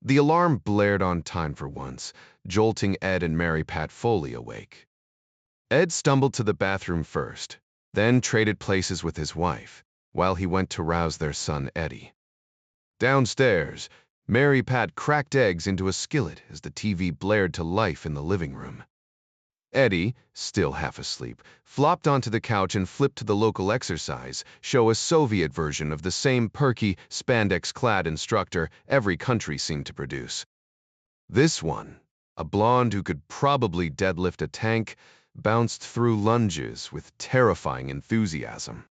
S1: The alarm blared on time for once, jolting Ed and Mary Pat Foley awake. Ed stumbled to the bathroom first, then traded places with his wife, while he went to rouse their son Eddie. Downstairs, Mary Pat cracked eggs into a skillet as the TV blared to life in the living room. Eddie, still half asleep, flopped onto the couch and flipped to the local exercise show, a Soviet version of the same perky, spandex-clad instructor every country seemed to produce. This one, a blonde who could probably deadlift a tank, bounced through lunges with terrifying enthusiasm.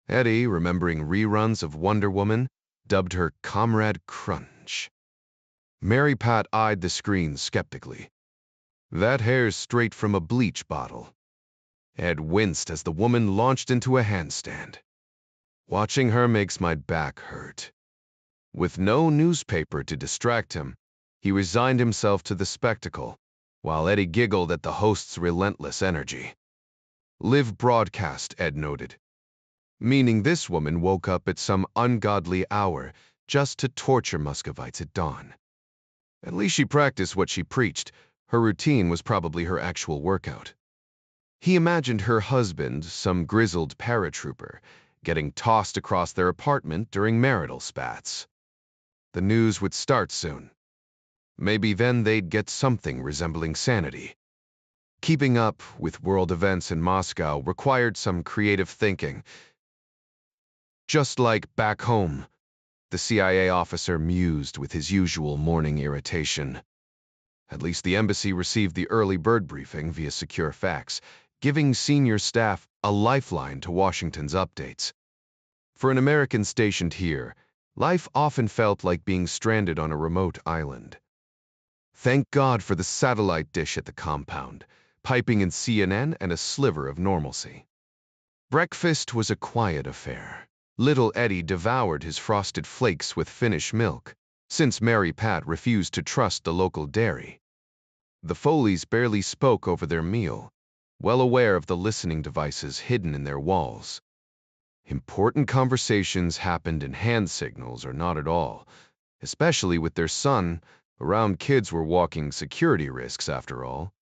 S1: Eddie, remembering reruns of Wonder Woman, dubbed her Comrade Crunch. Mary Pat eyed the screen skeptically. That hair's straight from a bleach bottle. Ed winced as the woman launched into a handstand. Watching her makes my back hurt. With no newspaper to distract him, he resigned himself to the spectacle, while Eddie giggled at the host's relentless energy. Live broadcast, Ed noted, meaning this woman woke up at some ungodly hour just to torture Muscovites at dawn. At least she practiced what she preached. Her routine was probably her actual workout. He imagined her husband, some grizzled paratrooper, getting tossed across their apartment during marital spats. The news would start soon. Maybe then they'd get something resembling sanity. Keeping up with world events in Moscow required some creative thinking. Just like back home, the CIA officer mused with his usual morning irritation. At least the embassy received the early bird briefing via secure fax, giving senior staff a lifeline to Washington's updates. For an American stationed here, life often felt like being stranded on a remote island. Thank God for the satellite dish at the compound, piping in CNN and a sliver of normalcy. Breakfast was a quiet affair. Little Eddie devoured his frosted flakes with Finnish milk, since Mary Pat refused to trust the local dairy. The Foleys barely spoke over their meal, well aware of the listening devices hidden in their walls. Important conversations happened in hand signals or not at all, especially with their son. Around kids were walking security risks after all.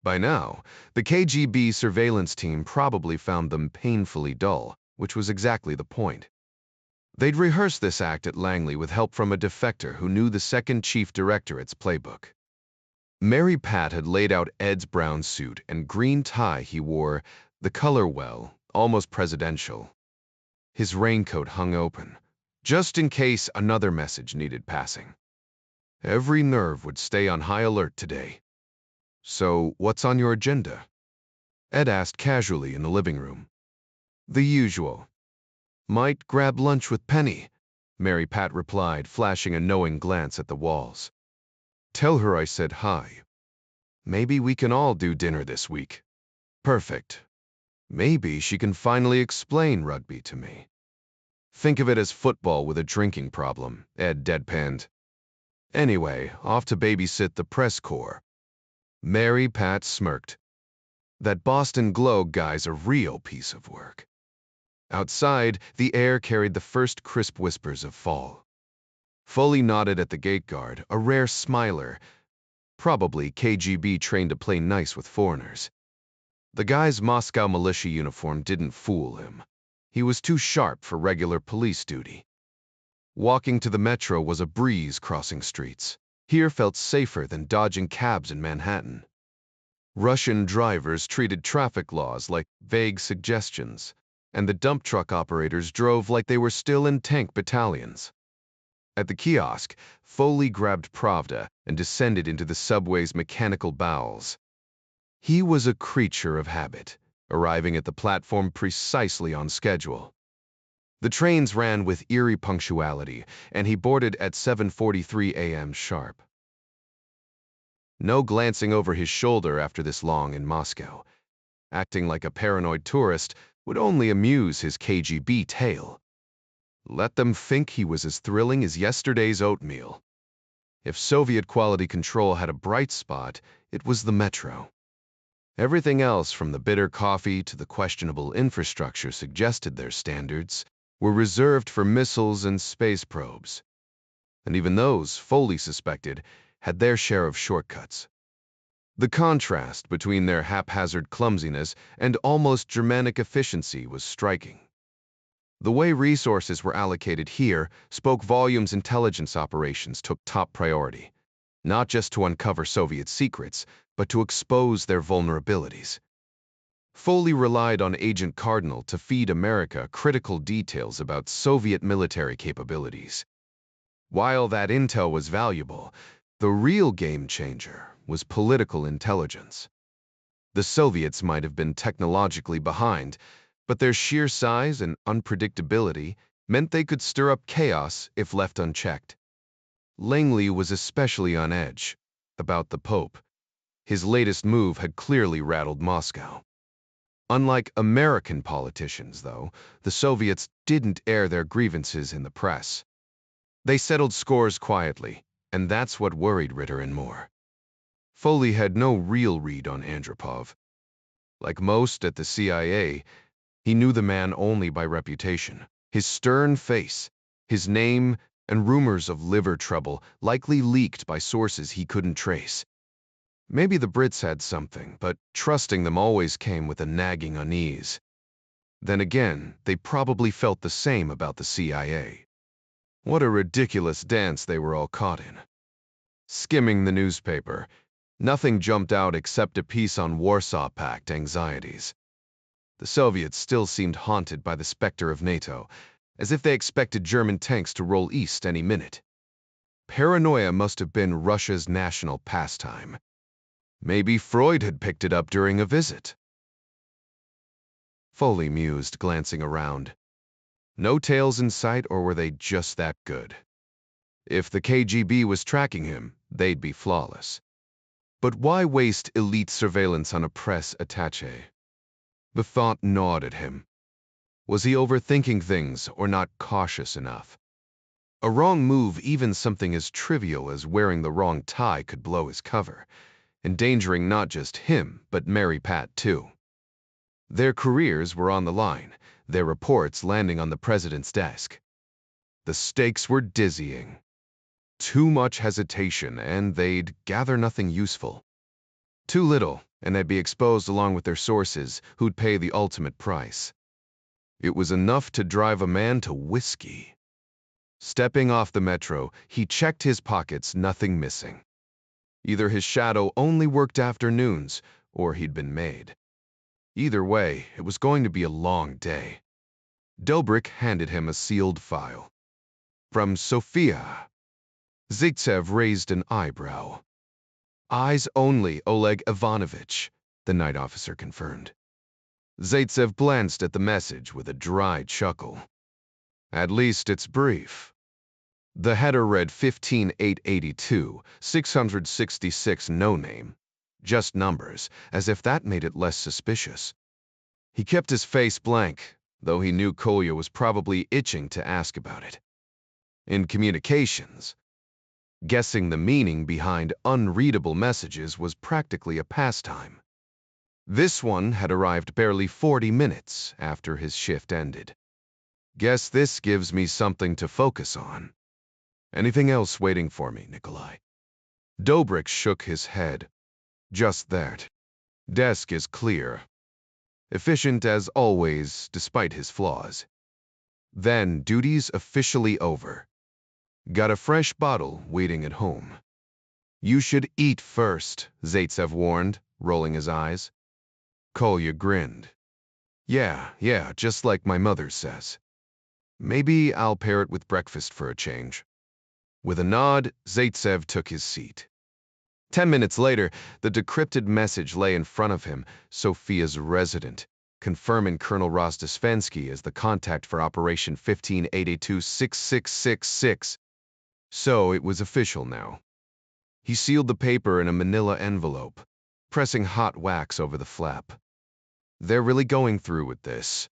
S1: By now, the KGB surveillance team probably found them painfully dull, which was exactly the point. They'd rehearsed this act at Langley with help from a defector who knew the second chief directorate's playbook. Mary Pat had laid out Ed's brown suit and green tie he wore, the color well, almost presidential. His raincoat hung open, just in case another message needed passing. Every nerve would stay on high alert today. So, what's on your agenda? Ed asked casually in the living room. The usual. Might grab lunch with Penny, Mary Pat replied, flashing a knowing glance at the walls. Tell her I said hi. Maybe we can all do dinner this week. Perfect. Maybe she can finally explain rugby to me. Think of it as football with a drinking problem, Ed deadpanned. Anyway, off to babysit the press corps. Mary Pat smirked. That Boston Globe guy's a real piece of work. Outside, the air carried the first crisp whispers of fall. Foley nodded at the gate guard, a rare smiler, probably KGB trained to play nice with foreigners. The guy's Moscow militia uniform didn't fool him. He was too sharp for regular police duty. Walking to the metro was a breeze crossing streets. Here felt safer than dodging cabs in Manhattan. Russian drivers treated traffic laws like vague suggestions, and the dump truck operators drove like they were still in tank battalions. At the kiosk, Foley grabbed Pravda and descended into the subway's mechanical bowels. He was a creature of habit, arriving at the platform precisely on schedule. The trains ran with eerie punctuality, and he boarded at 7:43 a.m. sharp. No glancing over his shoulder after this long in Moscow. Acting like a paranoid tourist would only amuse his KGB tail. Let them think he was as thrilling as yesterday's oatmeal. If Soviet quality control had a bright spot, it was the metro. Everything else, from the bitter coffee to the questionable infrastructure suggested their standards, were reserved for missiles and space probes. And even those, Foley suspected, had their share of shortcuts. The contrast between their haphazard clumsiness and almost Germanic efficiency was striking. The way resources were allocated here spoke volumes. Intelligence operations took top priority, not just to uncover Soviet secrets, but to expose their vulnerabilities. Foley relied on Agent Cardinal to feed America critical details about Soviet military capabilities. While that intel was valuable, the real game changer was political intelligence. The Soviets might have been technologically behind, but their sheer size and unpredictability meant they could stir up chaos if left unchecked. Langley was especially on edge about the Pope. His latest move had clearly rattled Moscow. Unlike American politicians, though, the Soviets didn't air their grievances in the press. They settled scores quietly, and that's what worried Ritter and Moore. Foley had no real read on Andropov. Like most at the CIA, he knew the man only by reputation. His stern face, his name, and rumors of liver trouble likely leaked by sources he couldn't trace. Maybe the Brits had something, but trusting them always came with a nagging unease. Then again, they probably felt the same about the CIA. What a ridiculous dance they were all caught in. Skimming the newspaper, nothing jumped out except a piece on Warsaw Pact anxieties. The Soviets still seemed haunted by the specter of NATO, as if they expected German tanks to roll east any minute. Paranoia must have been Russia's national pastime. Maybe Freud had picked it up during a visit. Foley mused, glancing around. No tails in sight, or were they just that good? If the KGB was tracking him, they'd be flawless. But why waste elite surveillance on a press attaché? The thought gnawed at him. Was he overthinking things or not cautious enough? A wrong move, even something as trivial as wearing the wrong tie, could blow his cover, endangering not just him, but Mary Pat too. Their careers were on the line, their reports landing on the president's desk. The stakes were dizzying. Too much hesitation, and they'd gather nothing useful. Too little, and they'd be exposed along with their sources, who'd pay the ultimate price. It was enough to drive a man to whiskey. Stepping off the metro, he checked his pockets, nothing missing. Either his shadow only worked afternoons, or he'd been made. Either way, it was going to be a long day. Dobrik handed him a sealed file. From Sofia. Zaitsev raised an eyebrow. Eyes only, Oleg Ivanovich, the night officer confirmed. Zaitsev glanced at the message with a dry chuckle. At least it's brief. The header read 15882, 666 no name. Just numbers, as if that made it less suspicious. He kept his face blank, though he knew Kolya was probably itching to ask about it. In communications, guessing the meaning behind unreadable messages was practically a pastime. This one had arrived barely 40 minutes after his shift ended. Guess this gives me something to focus on. Anything else waiting for me, Nikolai? Dobrik shook his head. Just that. Desk is clear. Efficient as always, despite his flaws. Then, duty's officially over. Got a fresh bottle waiting at home. You should eat first, Zaitsev warned, rolling his eyes. Kolya grinned. Yeah, just like my mother says. Maybe I'll pair it with breakfast for a change. With a nod, Zaitsev took his seat. 10 minutes later, the decrypted message lay in front of him, Sofia's resident, confirming Colonel Rostosvensky as the contact for Operation 158826666. So it was official now. He sealed the paper in a manila envelope, pressing hot wax over the flap. They're really going through with this.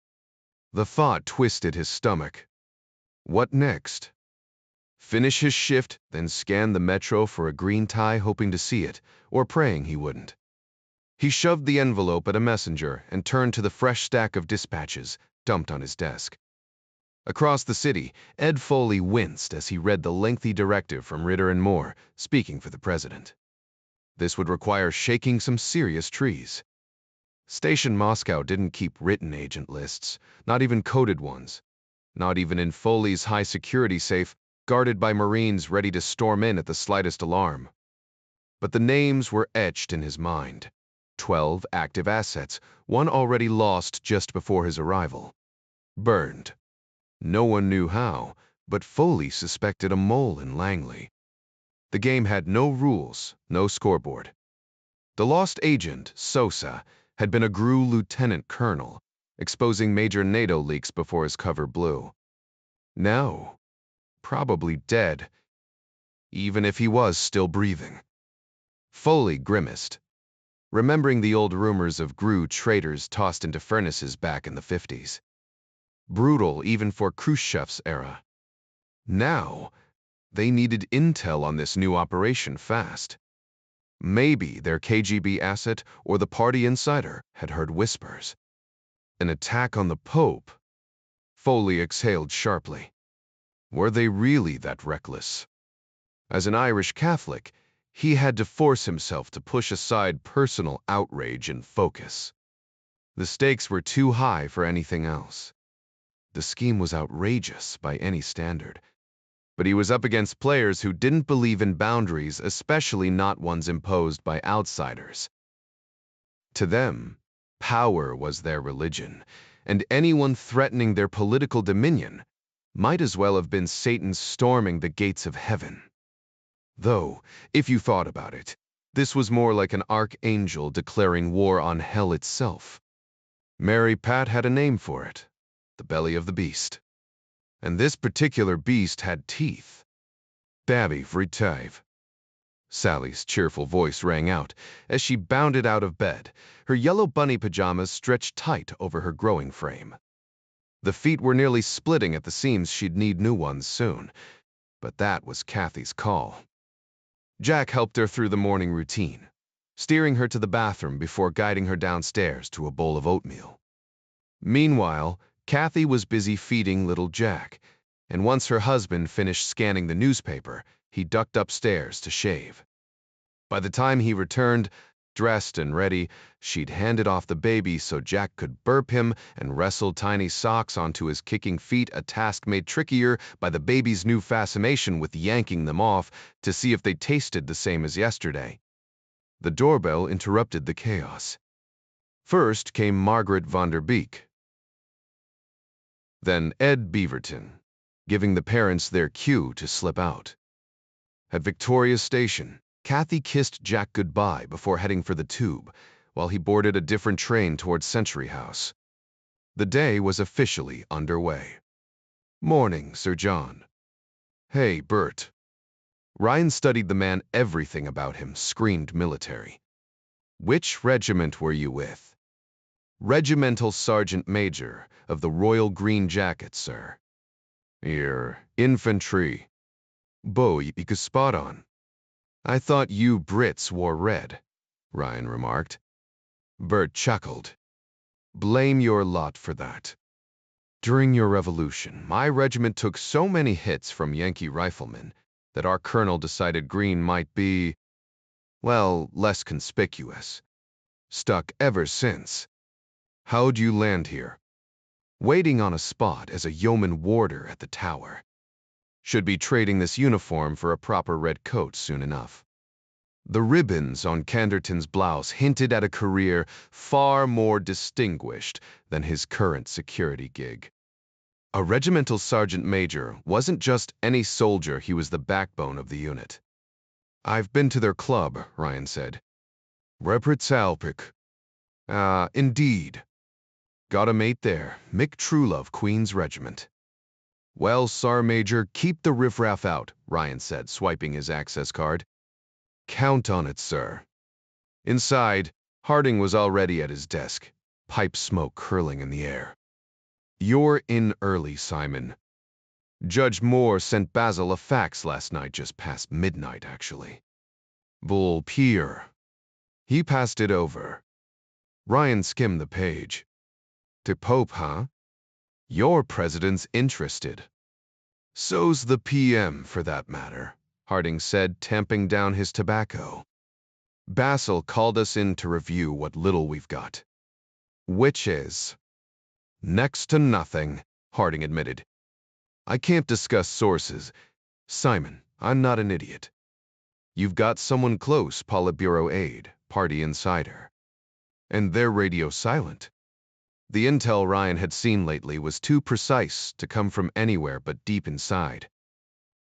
S1: The thought twisted his stomach. What next? Finish his shift, then scan the metro for a green tie, hoping to see it, or praying he wouldn't. He shoved the envelope at a messenger and turned to the fresh stack of dispatches dumped on his desk. Across the city, Ed Foley winced as he read the lengthy directive from Ritter and Moore, speaking for the president. This would require shaking some serious trees. Station Moscow didn't keep written agent lists, not even coded ones. Not even in Foley's high-security safe, guarded by Marines ready to storm in at the slightest alarm. But the names were etched in his mind. 12 active assets, one already lost just before his arrival. Burned. No one knew how, but Foley suspected a mole in Langley. The game had no rules, no scoreboard. The lost agent, Sosa, had been a GRU lieutenant colonel, exposing major NATO leaks before his cover blew. Now, probably dead, even if he was still breathing. Foley grimaced, remembering the old rumors of GRU traitors tossed into furnaces back in the 50s. Brutal even for Khrushchev's era. Now, They needed intel on this new operation fast. Maybe their KGB asset or the party insider had heard whispers. An attack on the Pope? Foley exhaled sharply. Were they really that reckless? As an Irish Catholic, he had to force himself to push aside personal outrage and focus. The stakes were too high for anything else. The scheme was outrageous by any standard, but he was up against players who didn't believe in boundaries, especially not ones imposed by outsiders. To them, power was their religion, and anyone threatening their political dominion might as well have been Satan storming the gates of heaven. Though, if you thought about it, this was more like an archangel declaring war on hell itself. Mary Pat had a name for it, the belly of the beast. And this particular beast had teeth. Babby Vritive. Sally's cheerful voice rang out as she bounded out of bed, her yellow bunny pajamas stretched tight over her growing frame. The feet were nearly splitting at the seams. She'd need new ones soon, but that was Kathy's call. Jack helped her through the morning routine, steering her to the bathroom before guiding her downstairs to a bowl of oatmeal. Meanwhile, Kathy was busy feeding little Jack, and once her husband finished scanning the newspaper, he ducked upstairs to shave. By the time he returned, dressed and ready, she'd handed off the baby so Jack could burp him and wrestle tiny socks onto his kicking feet, a task made trickier by the baby's new fascination with yanking them off to see if they tasted the same as yesterday. The doorbell interrupted the chaos. First came Margaret von der Beek, then Ed Beaverton, giving the parents their cue to slip out. At Victoria Station, Kathy kissed Jack goodbye before heading for the tube, while he boarded a different train towards Century House. The day was officially underway. Morning, Sir John. Hey, Bert. Ryan studied the man. Everything about him screamed military. Which regiment were you with? Regimental Sergeant Major of the Royal Green Jackets, sir. You're infantry. Bo, you could spot on. I thought you Brits wore red, Ryan remarked. Bert chuckled. Blame your lot for that. During your revolution, my regiment took so many hits from Yankee riflemen that our colonel decided green might be, well, less conspicuous. Stuck ever since. How'd you land here? Waiting on a spot as a yeoman warder at the tower. Should be trading this uniform for a proper red coat soon enough. The ribbons on Canderton's blouse hinted at a career far more distinguished than his current security gig. A regimental sergeant major wasn't just any soldier, he was the backbone of the unit. I've been to their club, Ryan said. Repritzalpik. Indeed. Got a mate there, Mick Truelove, Queen's Regiment. Well, Sar Major, keep the riffraff out, Ryan said, swiping his access card. Count on it, sir. Inside, Harding was already at his desk, pipe smoke curling in the air. You're in early, Simon. Judge Moore sent Basil a fax last night, just past midnight, actually. Bull Pier. He passed it over. Ryan skimmed the page. To Pope, huh? Your president's interested. So's the PM, for that matter, Harding said, tamping down his tobacco. Basil called us in to review what little we've got. Which is? Next to nothing, Harding admitted. I can't discuss sources. Simon, I'm not an idiot. You've got someone close, Politburo aide, party insider. And they're radio silent. The intel Ryan had seen lately was too precise to come from anywhere but deep inside.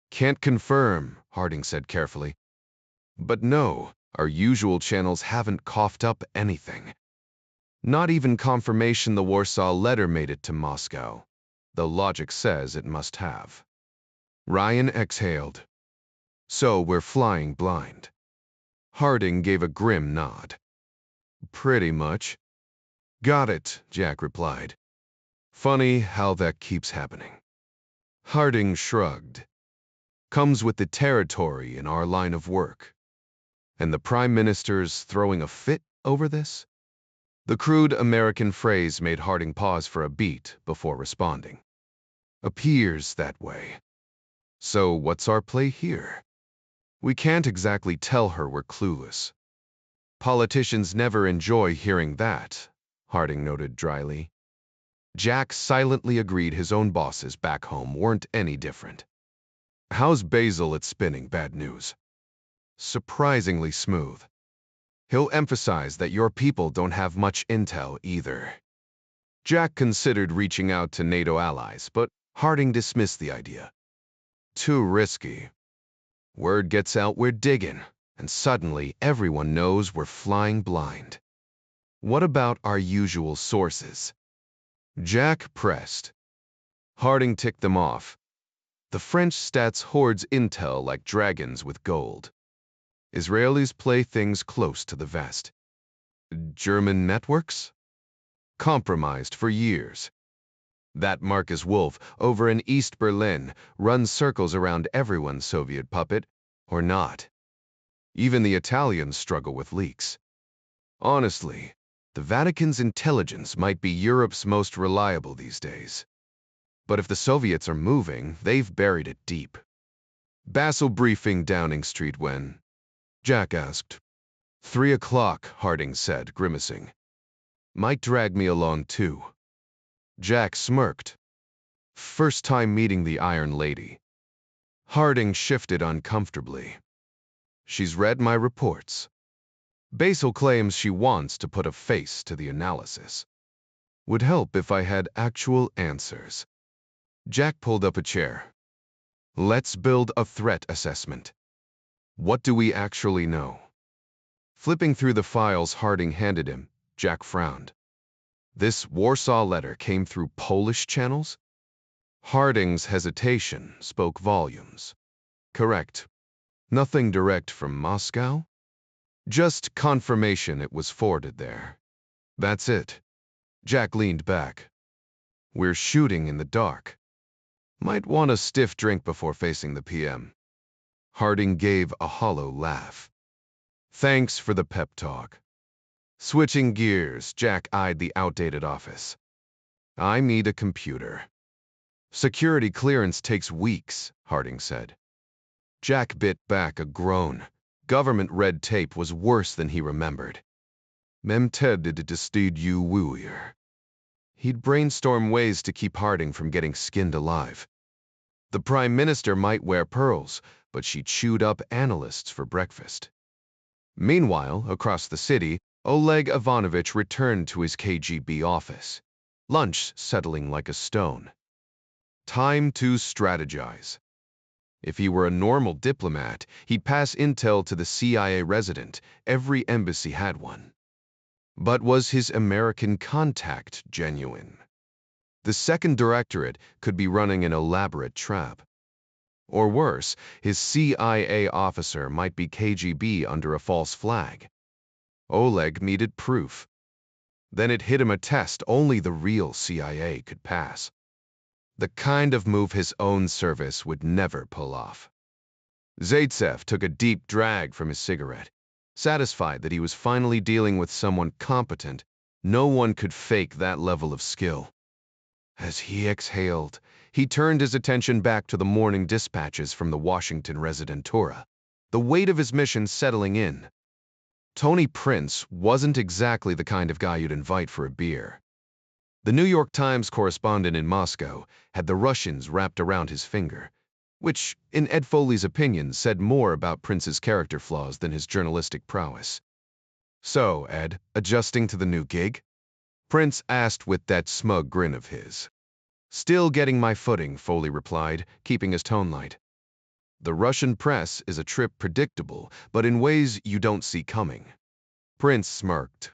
S1: Can't confirm, Harding said carefully. But no, our usual channels haven't coughed up anything. Not even confirmation the Warsaw letter made it to Moscow, though logic says it must have. Ryan exhaled. So we're flying blind. Harding gave a grim nod. Pretty much. Got it, Jack replied. Funny how that keeps happening. Harding shrugged. Comes with the territory in our line of work. And the Prime Minister's throwing a fit over this? The crude American phrase made Harding pause for a beat before responding. Appears that way. So what's our play here? We can't exactly tell her we're clueless. Politicians never enjoy hearing that, Harding noted dryly. Jack silently agreed his own bosses back home weren't any different. How's Basil at spinning bad news? Surprisingly smooth. He'll emphasize that your people don't have much intel either. Jack considered reaching out to NATO allies, but Harding dismissed the idea. Too risky. Word gets out we're digging, and suddenly everyone knows we're flying blind. What about our usual sources? Jack pressed. Harding ticked them off. The French stats hoards intel like dragons with gold. Israelis play things close to the vest. German networks? Compromised for years. That Marcus Wolf over in East Berlin runs circles around everyone's Soviet puppet, or not. Even the Italians struggle with leaks. Honestly, the Vatican's intelligence might be Europe's most reliable these days. But if the Soviets are moving, they've buried it deep. Basil briefing Downing Street when? Jack asked. 3 o'clock, Harding said, grimacing. Might drag me along too. Jack smirked. First time meeting the Iron Lady. Harding shifted uncomfortably. She's read my reports. Basil claims she wants to put a face to the analysis. Would help if I had actual answers. Jack pulled up a chair. Let's build a threat assessment. What do we actually know? Flipping through the files Harding handed him, Jack frowned. This Warsaw letter came through Polish channels? Harding's hesitation spoke volumes. Correct. Nothing direct from Moscow? Just confirmation it was forwarded there. That's it. Jack leaned back. We're shooting in the dark. Might want a stiff drink before facing the PM. Harding gave a hollow laugh. Thanks for the pep talk. Switching gears, Jack eyed the outdated office. I need a computer. Security clearance takes weeks, Harding said. Jack bit back a groan. Government red tape was worse than he remembered. Mem Ted did it to steed you wooer. He'd brainstorm ways to keep Harding from getting skinned alive. The Prime Minister might wear pearls, but she chewed up analysts for breakfast. Meanwhile, across the city, Oleg Ivanovich returned to his KGB office. Lunch settling like a stone. Time to strategize. If he were a normal diplomat, he'd pass intel to the CIA resident. Every embassy had one. But was his American contact genuine? The second directorate could be running an elaborate trap. Or worse, his CIA officer might be KGB under a false flag. Oleg needed proof. Then it hit him a test only the real CIA could pass. The kind of move his own service would never pull off. Zaitsev took a deep drag from his cigarette, satisfied that he was finally dealing with someone competent. No one could fake that level of skill. As he exhaled, he turned his attention back to the morning dispatches from the Washington Residentura, the weight of his mission settling in. Tony Prince wasn't exactly the kind of guy you'd invite for a beer. The New York Times correspondent in Moscow had the Russians wrapped around his finger, which, in Ed Foley's opinion, said more about Prince's character flaws than his journalistic prowess. So, Ed, adjusting to the new gig? Prince asked with that smug grin of his. Still getting my footing, Foley replied, keeping his tone light. The Russian press is a trip predictable, but in ways you don't see coming. Prince smirked.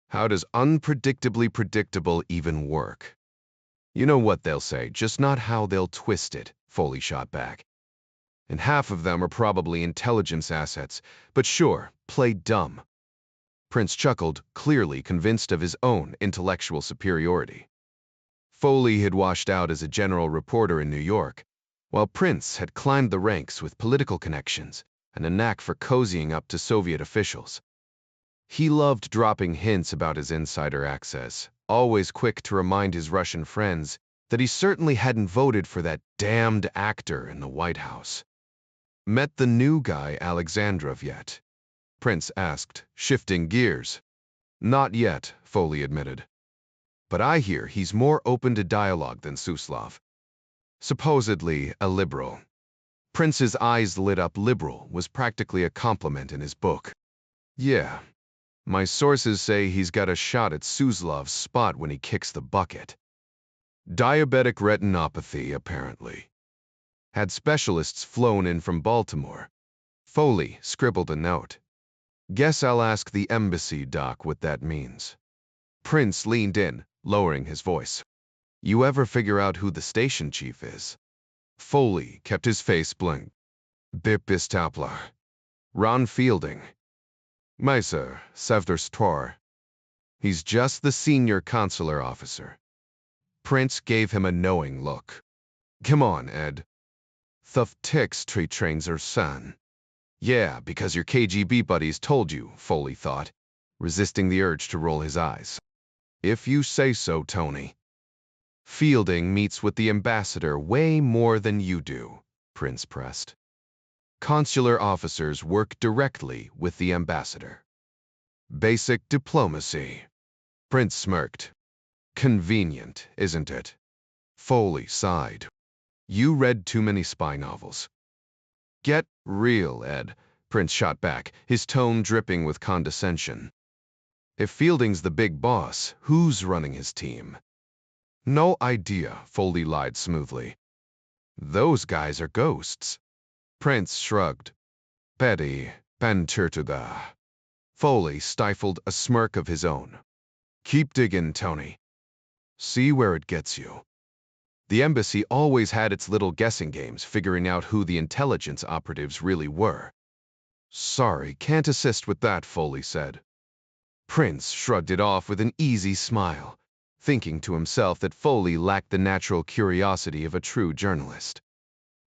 S1: How does unpredictably predictable even work? You know what they'll say, just not how they'll twist it, Foley shot back. And half of them are probably intelligence assets, but sure, play dumb. Prince chuckled, clearly convinced of his own intellectual superiority. Foley had washed out as a general reporter in New York, while Prince had climbed the ranks with political connections and a knack for cozying up to Soviet officials. He loved dropping hints about his insider access, always quick to remind his Russian friends that he certainly hadn't voted for that damned actor in the White House. Met the new guy Alexandrov yet? Prince asked, shifting gears. Not yet, Foley admitted. But I hear he's more open to dialogue than Suslov. Supposedly a liberal. Prince's eyes lit up. Liberal was practically a compliment in his book. Yeah. My sources say he's got a shot at Suslov's spot when he kicks the bucket. Diabetic retinopathy, apparently. Had specialists flown in from Baltimore. Foley scribbled a note. Guess I'll ask the embassy doc what that means. Prince leaned in, lowering his voice. You ever figure out who the station chief is? Foley kept his face blank. Bip Istapler. Ron Fielding. Meiser, Sevderstor. He's just the senior consular officer. Prince gave him a knowing look. Come on, Ed. Thuff ticks tree trains her son. Yeah, because your KGB buddies told you, Foley thought, resisting the urge to roll his eyes. If you say so, Tony. Fielding meets with the ambassador way more than you do, Prince pressed. Consular officers work directly with the ambassador. Basic diplomacy. Prince smirked. Convenient, isn't it? Foley sighed. You read too many spy novels. Get real, Ed, Prince shot back, his tone dripping with condescension. If Fielding's the big boss, who's running his team? No idea, Foley lied smoothly. Those guys are ghosts. Prince shrugged. Petty, Panturtuga. Foley stifled a smirk of his own. Keep digging, Tony. See where it gets you. The embassy always had its little guessing games figuring out who the intelligence operatives really were. Sorry, can't assist with that, Foley said. Prince shrugged it off with an easy smile, thinking to himself that Foley lacked the natural curiosity of a true journalist.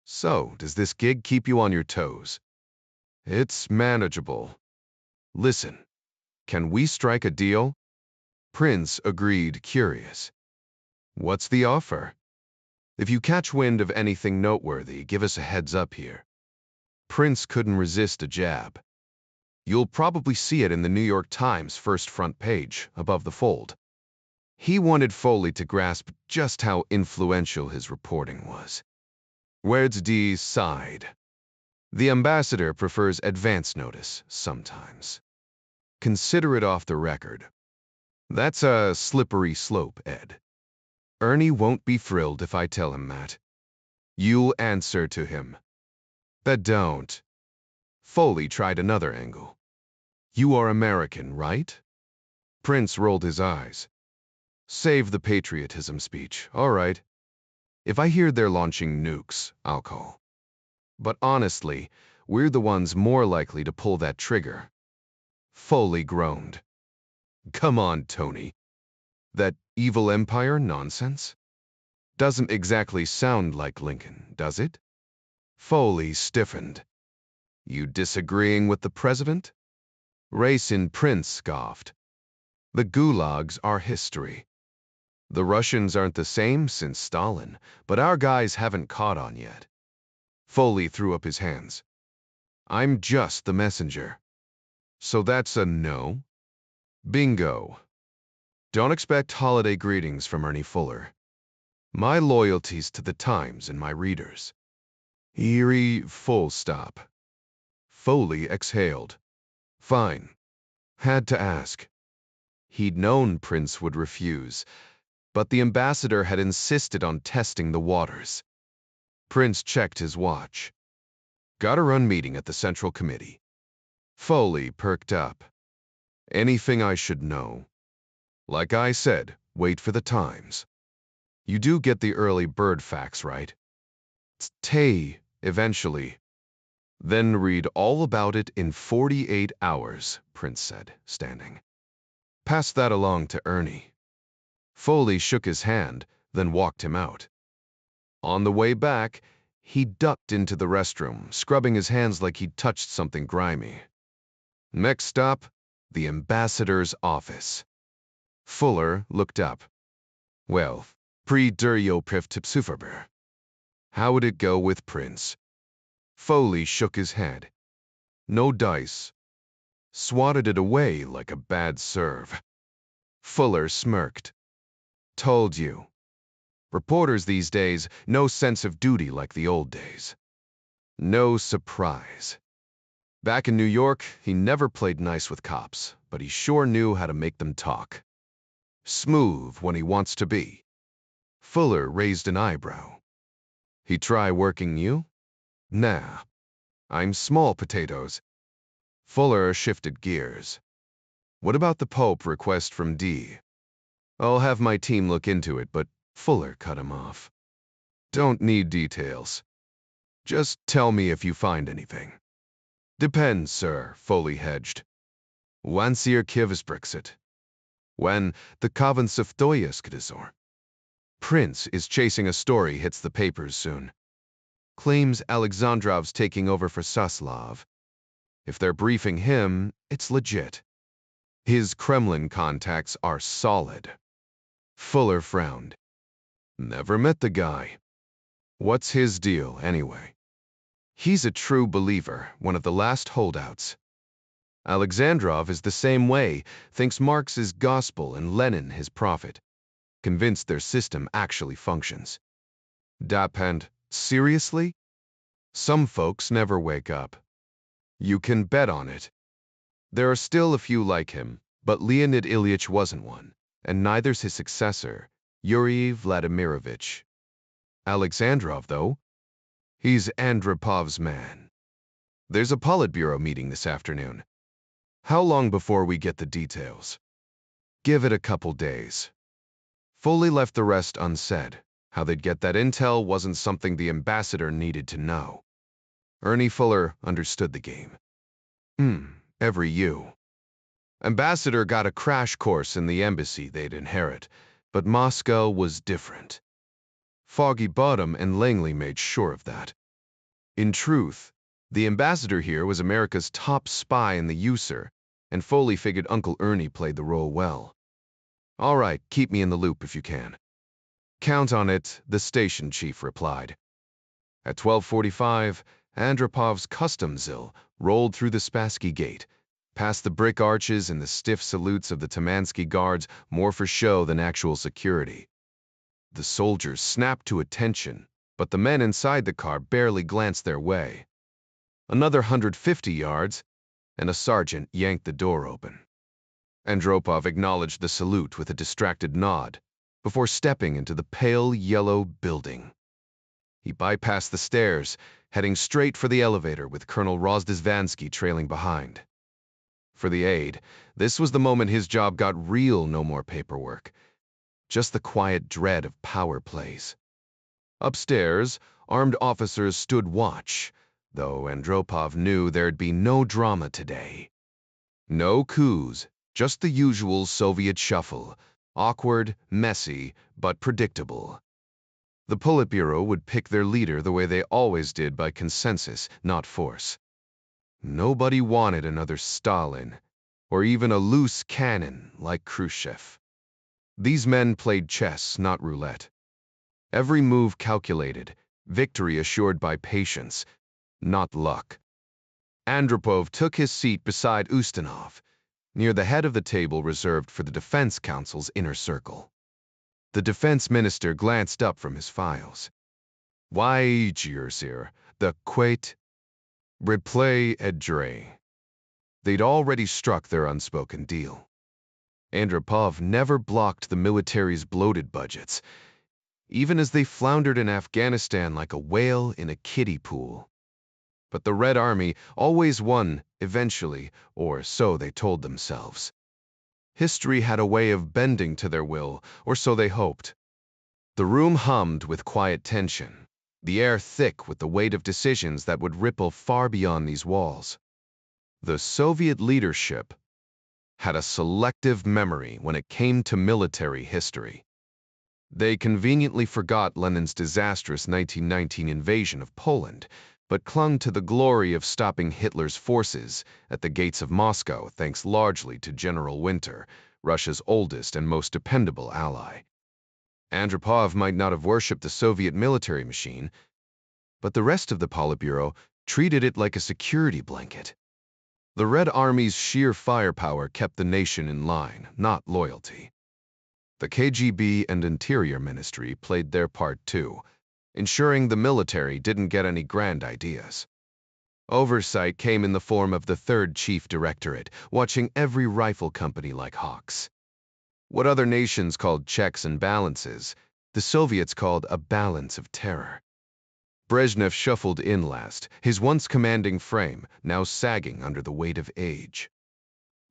S1: So, does this gig keep you on your toes? It's manageable. Listen, can we strike a deal? Prince agreed, curious. What's the offer? If you catch wind of anything noteworthy, give us a heads up here. Prince couldn't resist a jab. You'll probably see it in the New York Times first front page, above the fold. He wanted Foley to grasp just how influential his reporting was. Words D sighed. The ambassador prefers advance notice, sometimes. Consider it off the record. That's a slippery slope, Ed. Ernie won't be thrilled if I tell him that. You'll answer to him. But don't. Foley tried another angle. You are American, right? Prince rolled his eyes. Save the patriotism speech, all right. If I hear they're launching nukes, I'll call. But honestly, we're the ones more likely to pull that trigger. Foley groaned. Come on, Tony. That evil empire nonsense? Doesn't exactly sound like Lincoln, does it? Foley stiffened. You disagreeing with the president? Raisin Prince scoffed. The gulags are history. The Russians aren't the same since Stalin, but our guys haven't caught on yet. Foley threw up his hands. I'm just the messenger. So that's a no? Bingo. Don't expect holiday greetings from Ernie Fuller. My loyalty's to the Times and my readers. Eerie full stop. Foley exhaled. Fine. Had to ask. He'd known Prince would refuse, but the ambassador had insisted on testing the waters. Prince checked his watch. Got a run meeting at the Central Committee. Foley perked up. Anything I should know? Like I said, wait for the Times. You do get the early bird facts, right? Tay, eventually. Then read all about it in 48 hours, Prince said, standing. Pass that along to Ernie. Foley shook his hand, then walked him out. On the way back, He ducked into the restroom, scrubbing his hands like he'd touched something grimy. Next stop, the ambassador's office. Fuller looked up. Well, pre-Duryo-Privtipsuferber. How would it go with Prince? Foley shook his head. No dice. Swatted it away like a bad serve. Fuller smirked. Told you. Reporters these days, no sense of duty like the old days. No surprise. Back in New York, he never played nice with cops, but he sure knew how to make them talk. Smooth when he wants to be. Fuller raised an eyebrow. He try working you? Nah. I'm small potatoes. Fuller shifted gears. What about the Pope request from D? I'll have my team look into it, but Fuller cut him off. Don't need details. Just tell me if you find anything. Depends, sir, Foley hedged. Wansier Kivisbrixit. When the Kavansuftoyeskdisor. Prince is chasing a story hits the papers soon. Claims Alexandrov's taking over for Suslov. If they're briefing him, it's legit. His Kremlin contacts are solid. Fuller frowned. Never met the guy. What's his deal, anyway? He's a true believer, one of the last holdouts. Alexandrov is the same way, thinks Marx is gospel and Lenin his prophet. Convinced their system actually functions. Dapend, seriously? Some folks never wake up. You can bet on it. There are still a few like him, but Leonid Ilyich wasn't one, and neither's his successor, Yuri Vladimirovich. Alexandrov, though? He's Andropov's man. There's a Politburo meeting this afternoon. How long before we get the details? Give it a couple days. Foley left the rest unsaid. How they'd get that intel wasn't something the ambassador needed to know. Ernie Fuller understood the game. Every you. Ambassador got a crash course in the embassy they'd inherit, but Moscow was different. Foggy Bottom and Langley made sure of that. In truth, the ambassador here was America's top spy in the user, and Foley figured Uncle Ernie played the role well. All right, keep me in the loop if you can. Count on it, the station chief replied. At 12:45, Andropov's Customzil rolled through the Spassky Gate, past the brick arches and the stiff salutes of the Tamansky guards, more for show than actual security. The soldiers snapped to attention, but the men inside the car barely glanced their way. Another 150 yards, and a sergeant yanked the door open. Andropov acknowledged the salute with a distracted nod, before stepping into the pale yellow building. He bypassed the stairs, heading straight for the elevator with Colonel Rozdesvansky trailing behind. For the aide, this was the moment his job got real, no more paperwork. Just the quiet dread of power plays. Upstairs, armed officers stood watch, though Andropov knew there'd be no drama today. No coups, just the usual Soviet shuffle, awkward, messy, but predictable. The Politburo would pick their leader the way they always did, by consensus, not force. Nobody wanted another Stalin, or even a loose cannon like Khrushchev. These men played chess, not roulette. Every move calculated, victory assured by patience, not luck. Andropov took his seat beside Ustinov, near the head of the table reserved for the Defense Council's inner circle. The defense minister glanced up from his files. Why, Jersir, the quate replay edre. They'd already struck their unspoken deal. Andropov never blocked the military's bloated budgets, even as they floundered in Afghanistan like a whale in a kiddie pool. But the Red Army always won, eventually, or so they told themselves. History had a way of bending to their will, or so they hoped. The room hummed with quiet tension, the air thick with the weight of decisions that would ripple far beyond these walls. The Soviet leadership had a selective memory when it came to military history. They conveniently forgot Lenin's disastrous 1919 invasion of Poland, but clung to the glory of stopping Hitler's forces at the gates of Moscow thanks largely to General Winter, Russia's oldest and most dependable ally. Andropov might not have worshipped the Soviet military machine, but the rest of the Politburo treated it like a security blanket. The Red Army's sheer firepower kept the nation in line, not loyalty. The KGB and Interior Ministry played their part too, ensuring the military didn't get any grand ideas. Oversight came in the form of the Third Chief Directorate, watching every rifle company like hawks. What other nations called checks and balances, the Soviets called a balance of terror. Brezhnev shuffled in last, his once commanding frame now sagging under the weight of age.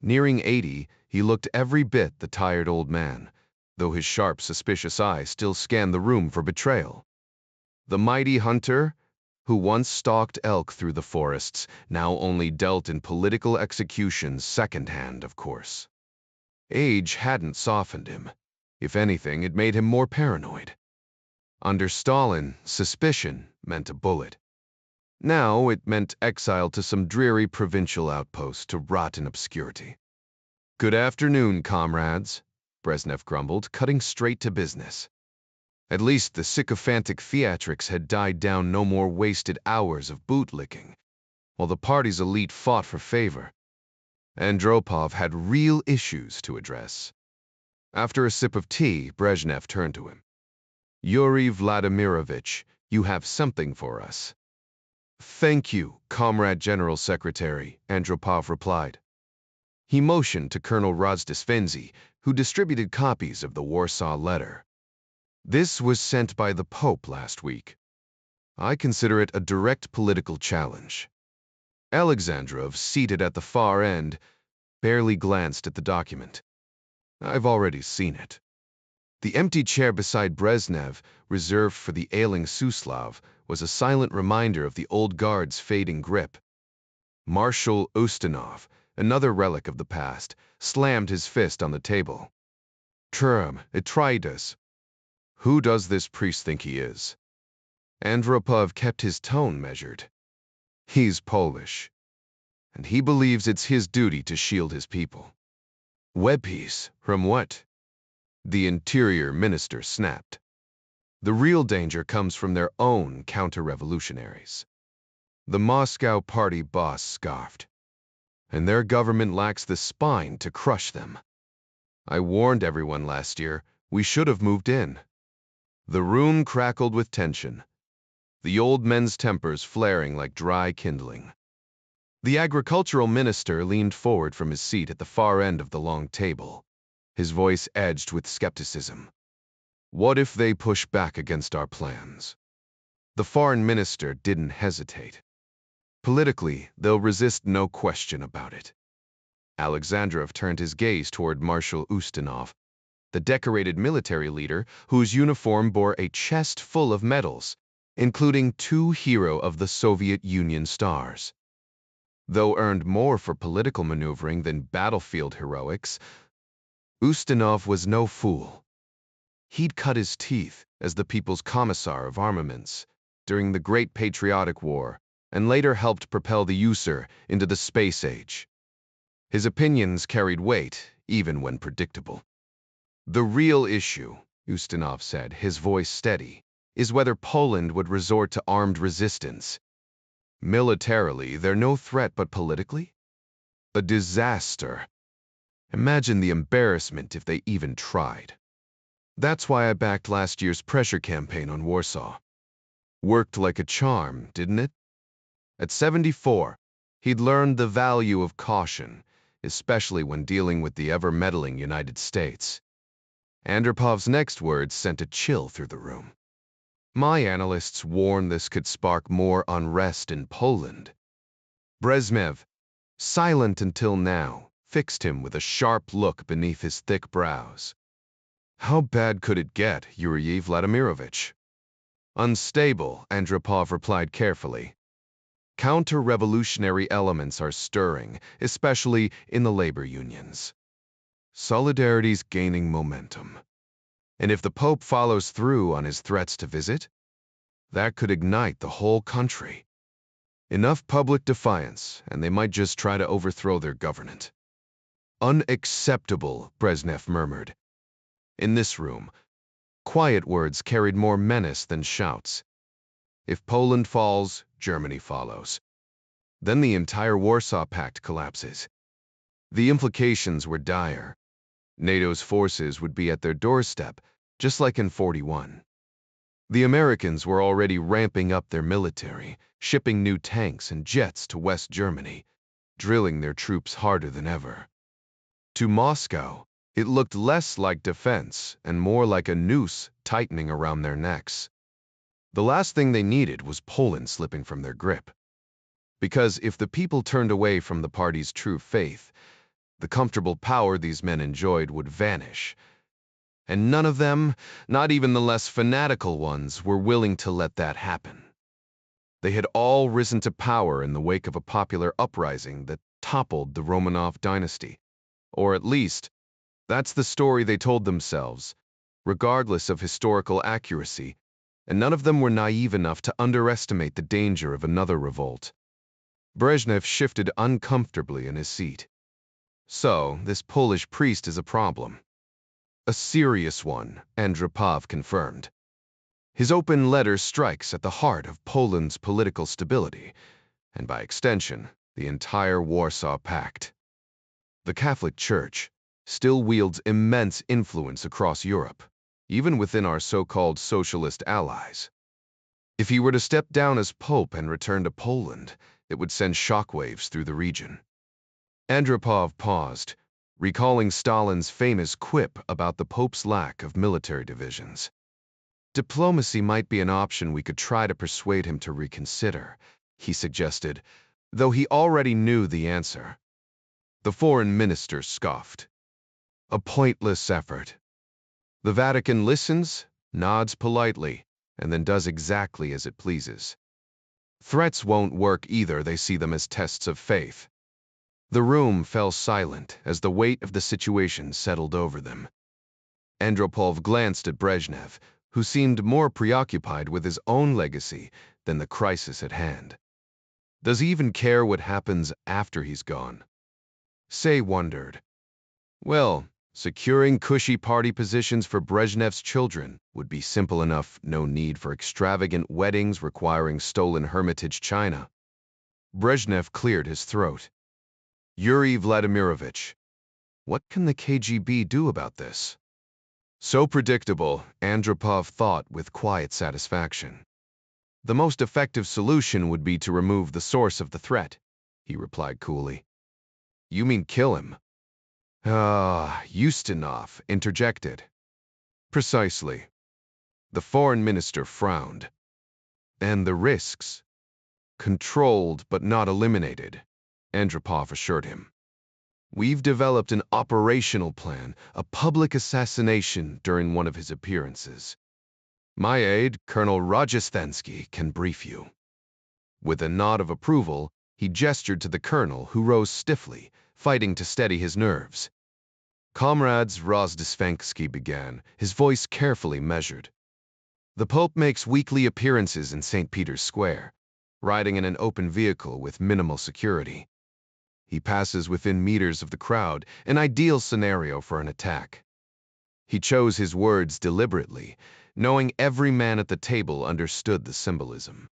S1: Nearing 80, he looked every bit the tired old man, though his sharp, suspicious eye still scanned the room for betrayal. The mighty hunter, who once stalked elk through the forests, now only dealt in political executions secondhand, of course. Age hadn't softened him. If anything, it made him more paranoid. Under Stalin, suspicion meant a bullet. Now it meant exile to some dreary provincial outpost to rot in obscurity. "Good afternoon, comrades," Brezhnev grumbled, cutting straight to business. At least the sycophantic theatrics had died down, no more wasted hours of bootlicking, while the party's elite fought for favor. Andropov had real issues to address. After a sip of tea, Brezhnev turned to him. "Yuri Vladimirovich, you have something for us." "Thank you, Comrade General Secretary," Andropov replied. He motioned to Colonel Rozdesvensky, who distributed copies of the Warsaw Letter. "This was sent by the Pope last week. I consider it a direct political challenge." Alexandrov, seated at the far end, barely glanced at the document. "I've already seen it." The empty chair beside Brezhnev, reserved for the ailing Suslav, was a silent reminder of the old guard's fading grip. Marshal Ustinov, another relic of the past, slammed his fist on the table. "Term, Atreides. Who does this priest think he is?" Andropov kept his tone measured. "He's Polish, and he believes it's his duty to shield his people." "Webpiece, from what?" The Interior Minister snapped. "The real danger comes from their own counter-revolutionaries." The Moscow party boss scoffed. "And their government lacks the spine to crush them. I warned everyone last year, we should have moved in." The room crackled with tension, the old men's tempers flaring like dry kindling. The agricultural minister leaned forward from his seat at the far end of the long table, his voice edged with skepticism. "What if they push back against our plans?" The foreign minister didn't hesitate. "Politically, they'll resist, no question about it." Alexandrov turned his gaze toward Marshal Ustinov, the decorated military leader whose uniform bore a chest full of medals, including 2 Hero of the Soviet Union stars. Though earned more for political maneuvering than battlefield heroics, Ustinov was no fool. He'd cut his teeth as the People's Commissar of Armaments during the Great Patriotic War, and later helped propel the USSR into the space age. His opinions carried weight, even when predictable. "The real issue," Ustinov said, his voice steady, "is whether Poland would resort to armed resistance. Militarily, they're no threat, but politically? A disaster. Imagine the embarrassment if they even tried. That's why I backed last year's pressure campaign on Warsaw. Worked like a charm, didn't it?" At 74, he'd learned the value of caution, especially when dealing with the ever-meddling United States. Andropov's next words sent a chill through the room. "My analysts warn this could spark more unrest in Poland." Brezhnev, silent until now, fixed him with a sharp look beneath his thick brows. "How bad could it get, Yuri Vladimirovich?" "Unstable," Andropov replied carefully. "Counter-revolutionary elements are stirring, especially in the labor unions. Solidarity's gaining momentum. And if the Pope follows through on his threats to visit, that could ignite the whole country. Enough public defiance, and they might just try to overthrow their government. Unacceptable, Brezhnev murmured. In this room, quiet words carried more menace than shouts. If Poland falls, Germany follows. Then the entire Warsaw Pact collapses. The implications were dire. NATO's forces would be at their doorstep, just like in 41. The Americans were already ramping up their military, shipping new tanks and jets to West Germany, drilling their troops harder than ever. To Moscow, it looked less like defense and more like a noose tightening around their necks. The last thing they needed was Poland slipping from their grip. Because if the people turned away from the party's true faith, the comfortable power these men enjoyed would vanish. And none of them, not even the less fanatical ones, were willing to let that happen. They had all risen to power in the wake of a popular uprising that toppled the Romanov dynasty. Or at least, that's the story they told themselves, regardless of historical accuracy, and none of them were naive enough to underestimate the danger of another revolt. Brezhnev shifted uncomfortably in his seat. So, this Polish priest is a problem. A serious one, Andropov confirmed. His open letter strikes at the heart of Poland's political stability, and by extension, the entire Warsaw Pact. The Catholic Church still wields immense influence across Europe, even within our so-called socialist allies. If he were to step down as Pope and return to Poland, it would send shockwaves through the region. Andropov paused, recalling Stalin's famous quip about the Pope's lack of military divisions. Diplomacy might be an option we could try to persuade him to reconsider, he suggested, though he already knew the answer. The foreign minister scoffed. A pointless effort. The Vatican listens, nods politely, and then does exactly as it pleases. Threats won't work either, they see them as tests of faith. The room fell silent as the weight of the situation settled over them. Andropov glanced at Brezhnev, who seemed more preoccupied with his own legacy than the crisis at hand. Does he even care what happens after he's gone? Say wondered. Well, securing cushy party positions for Brezhnev's children would be simple enough, no need for extravagant weddings requiring stolen Hermitage china. Brezhnev cleared his throat. Yuri Vladimirovich, what can the KGB do about this? So predictable, Andropov thought with quiet satisfaction. The most effective solution would be to remove the source of the threat, he replied coolly. You mean kill him? Ustinov interjected. Precisely. The foreign minister frowned. And the risks? Controlled but not eliminated, Andropov assured him. We've developed an operational plan, a public assassination during one of his appearances. My aide, Colonel Rajasthansky, can brief you. With a nod of approval, he gestured to the colonel, who rose stiffly, fighting to steady his nerves. Comrades, Rajasthansky began, his voice carefully measured. The Pope makes weekly appearances in St. Peter's Square, riding in an open vehicle with minimal security. He passes within meters of the crowd, an ideal scenario for an attack. He chose his words deliberately, knowing every man at the table understood the symbolism.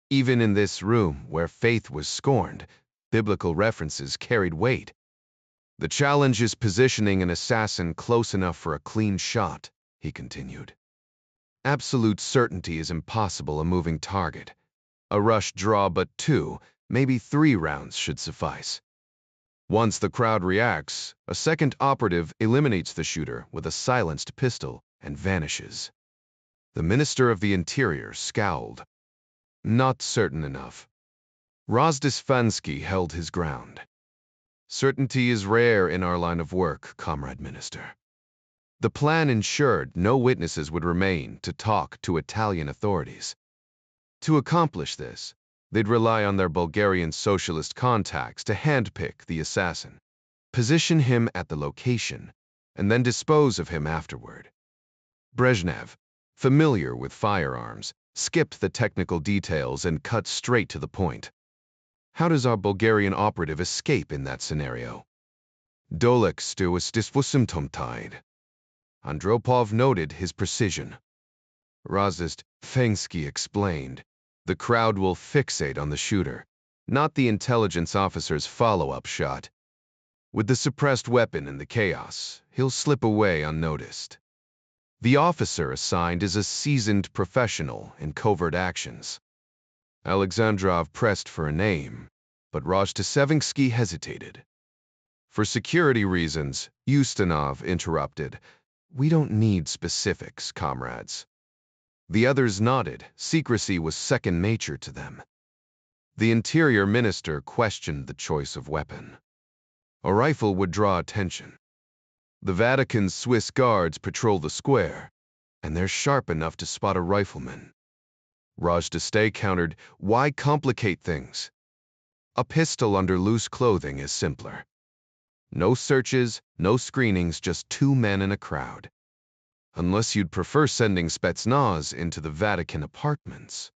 S1: Even in this room, where faith was scorned, biblical references carried weight. The challenge is positioning an assassin close enough for a clean shot, he continued. Absolute certainty is impossible a moving target. A rush draw but 2, maybe 3 rounds should suffice. Once the crowd reacts, a second operative eliminates the shooter with a silenced pistol and vanishes. The Minister of the Interior scowled. Not certain enough. Rajasthansky held his ground. Certainty is rare in our line of work, Comrade Minister. The plan ensured no witnesses would remain to talk to Italian authorities. To accomplish this, they'd rely on their Bulgarian socialist contacts to handpick the assassin, position him at the location, and then dispose of him afterward. Brezhnev, familiar with firearms, skipped the technical details and cut straight to the point. How does our Bulgarian operative escape in that scenario? Dolek stu is tide. Andropov noted his precision. Razist Fengsky explained, the crowd will fixate on the shooter, not the intelligence officer's follow-up shot. With the suppressed weapon in the chaos, he'll slip away unnoticed. The officer assigned is a seasoned professional in covert actions. Alexandrov pressed for a name, but Rozhtesevinsky hesitated. For security reasons, Ustinov interrupted. We don't need specifics, comrades. The others nodded. Secrecy was second nature to them. The interior minister questioned the choice of weapon. A rifle would draw attention. The Vatican's Swiss guards patrol the square, and they're sharp enough to spot a rifleman. Rojdestay countered, why complicate things? A pistol under loose clothing is simpler. No searches, no screenings, just two men in a crowd. Unless you'd prefer sending Spetsnaz into the Vatican apartments.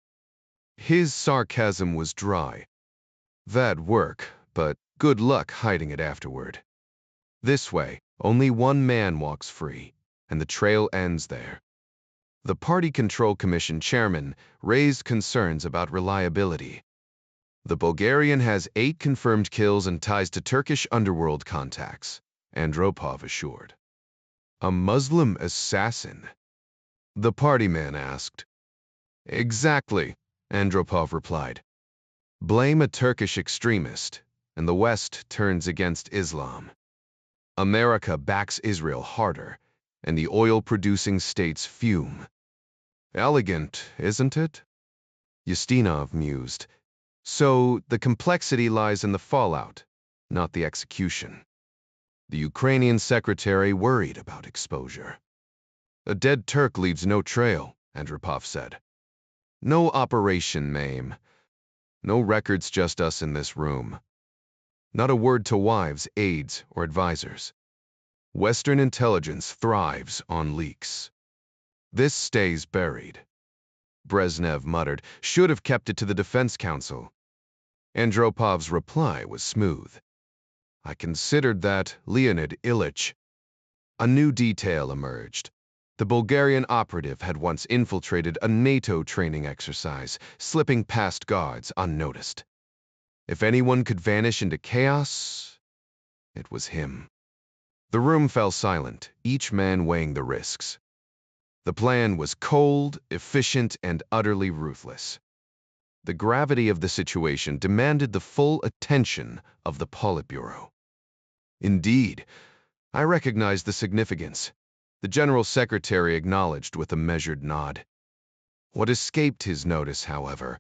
S1: His sarcasm was dry. That'd work, but good luck hiding it afterward. This way, only one man walks free, and the trail ends there. The Party Control Commission chairman raised concerns about reliability. The Bulgarian has 8 confirmed kills and ties to Turkish underworld contacts, Andropov assured. A Muslim assassin? The party man asked. Exactly, Andropov replied. Blame a Turkish extremist, and the West turns against Islam. America backs Israel harder, and the oil-producing states fume. Elegant, isn't it? Ustinov mused. So the complexity lies in the fallout, not the execution. The Ukrainian secretary worried about exposure. A dead Turk leaves no trail, Andropov said. No operation, Mame. No records, just us in this room. Not a word to wives, aides, or advisors. Western intelligence thrives on leaks. This stays buried. Brezhnev muttered, should have kept it to the Defense Council. Andropov's reply was smooth. I considered that, Leonid Ilyich. A new detail emerged. The Bulgarian operative had once infiltrated a NATO training exercise, slipping past guards unnoticed. If anyone could vanish into chaos, it was him. The room fell silent, each man weighing the risks. The plan was cold, efficient, and utterly ruthless. The gravity of the situation demanded the full attention of the Politburo. Indeed, I recognized the significance. The General Secretary acknowledged with a measured nod. What escaped his notice, however,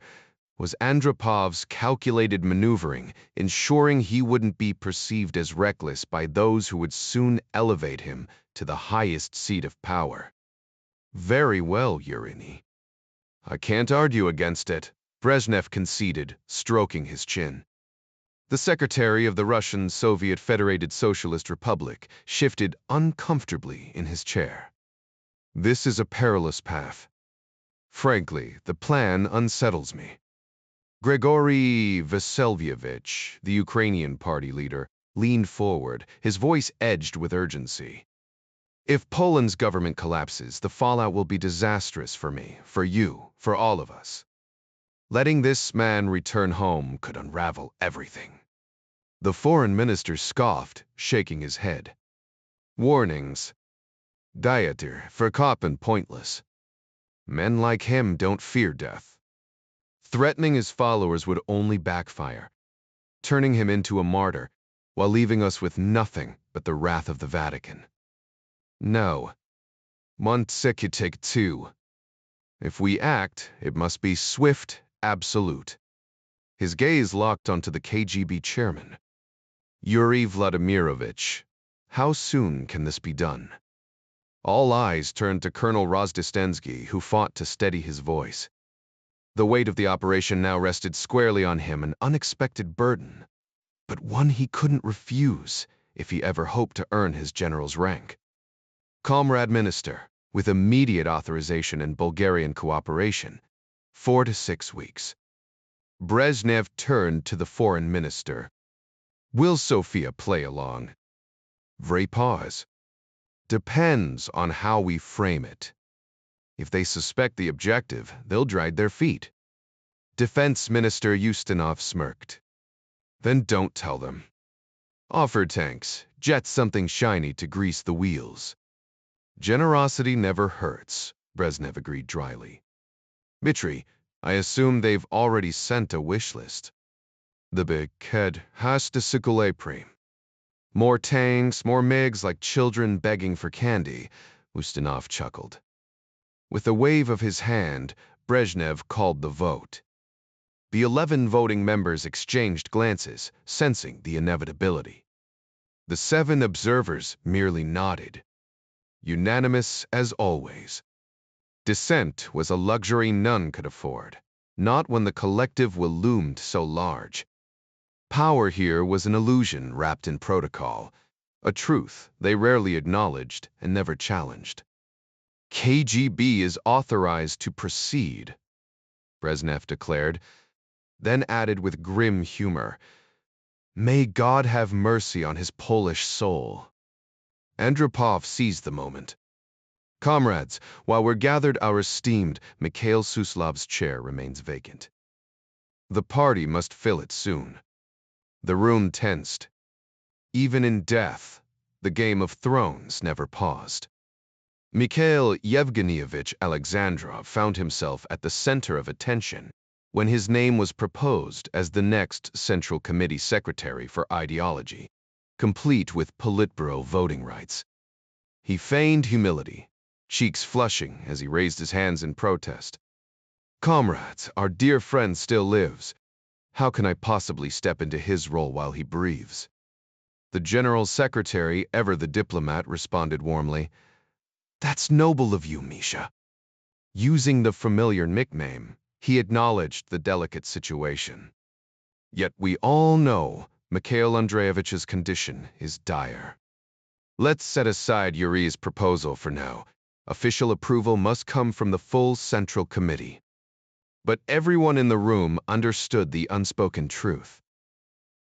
S1: was Andropov's calculated maneuvering, ensuring he wouldn't be perceived as reckless by those who would soon elevate him to the highest seat of power. Very well, Urini. I can't argue against it, Brezhnev conceded, stroking his chin. The secretary of the Russian Soviet Federated Socialist Republic shifted uncomfortably in his chair. This is a perilous path. Frankly, the plan unsettles me. Grigory Vasilvyevich, the Ukrainian party leader, leaned forward, his voice edged with urgency. If Poland's government collapses, the fallout will be disastrous for me, for you, for all of us. Letting this man return home could unravel everything. The foreign minister scoffed, shaking his head. Warnings. Dieter, verkop and pointless. Men like him don't fear death. Threatening his followers would only backfire, turning him into a martyr, while leaving us with nothing but the wrath of the Vatican. No. Montsecutic too. If we act, it must be swift, absolute. His gaze locked onto the KGB chairman. Yuri Vladimirovich, how soon can this be done? All eyes turned to Colonel Rozdestensky, who fought to steady his voice. The weight of the operation now rested squarely on him, an unexpected burden, but one he couldn't refuse if he ever hoped to earn his general's rank. Comrade Minister, with immediate authorization and Bulgarian cooperation, 4 to 6 weeks. Brezhnev turned to the foreign minister. Will Sofia play along? Vray pause. Depends on how we frame it. If they suspect the objective, they'll drag their feet. Defense Minister Ustinov smirked. Then don't tell them. Offer tanks, jet something shiny to grease the wheels. Generosity never hurts, Brezhnev agreed dryly. Mitri, I assume they've already sent a wish list. The big kid has to sikule. More tanks, more MiGs like children begging for candy, Ustinov chuckled. With a wave of his hand, Brezhnev called the vote. The 11 voting members exchanged glances, sensing the inevitability. The 7 observers merely nodded. Unanimous as always. Dissent was a luxury none could afford, not when the collective will loomed so large. Power here was an illusion wrapped in protocol, a truth they rarely acknowledged and never challenged. KGB is authorized to proceed, Brezhnev declared, then added with grim humor, May God have mercy on his Polish soul. Andropov seized the moment. Comrades, while we're gathered, our esteemed Mikhail Suslov's chair remains vacant. The party must fill it soon. The room tensed. Even in death, the Game of Thrones never paused. Mikhail Yevgenyevich Alexandrov found himself at the center of attention when his name was proposed as the next Central Committee Secretary for Ideology, complete with Politburo voting rights. He feigned humility, cheeks flushing as he raised his hands in protest. Comrades, our dear friend still lives. How can I possibly step into his role while he breathes? The General Secretary, ever the diplomat, responded warmly, That's noble of you, Misha. Using the familiar nickname, he acknowledged the delicate situation. Yet we all know Mikhail Andreevich's condition is dire. Let's set aside Yuri's proposal for now. Official approval must come from the full Central Committee. But everyone in the room understood the unspoken truth.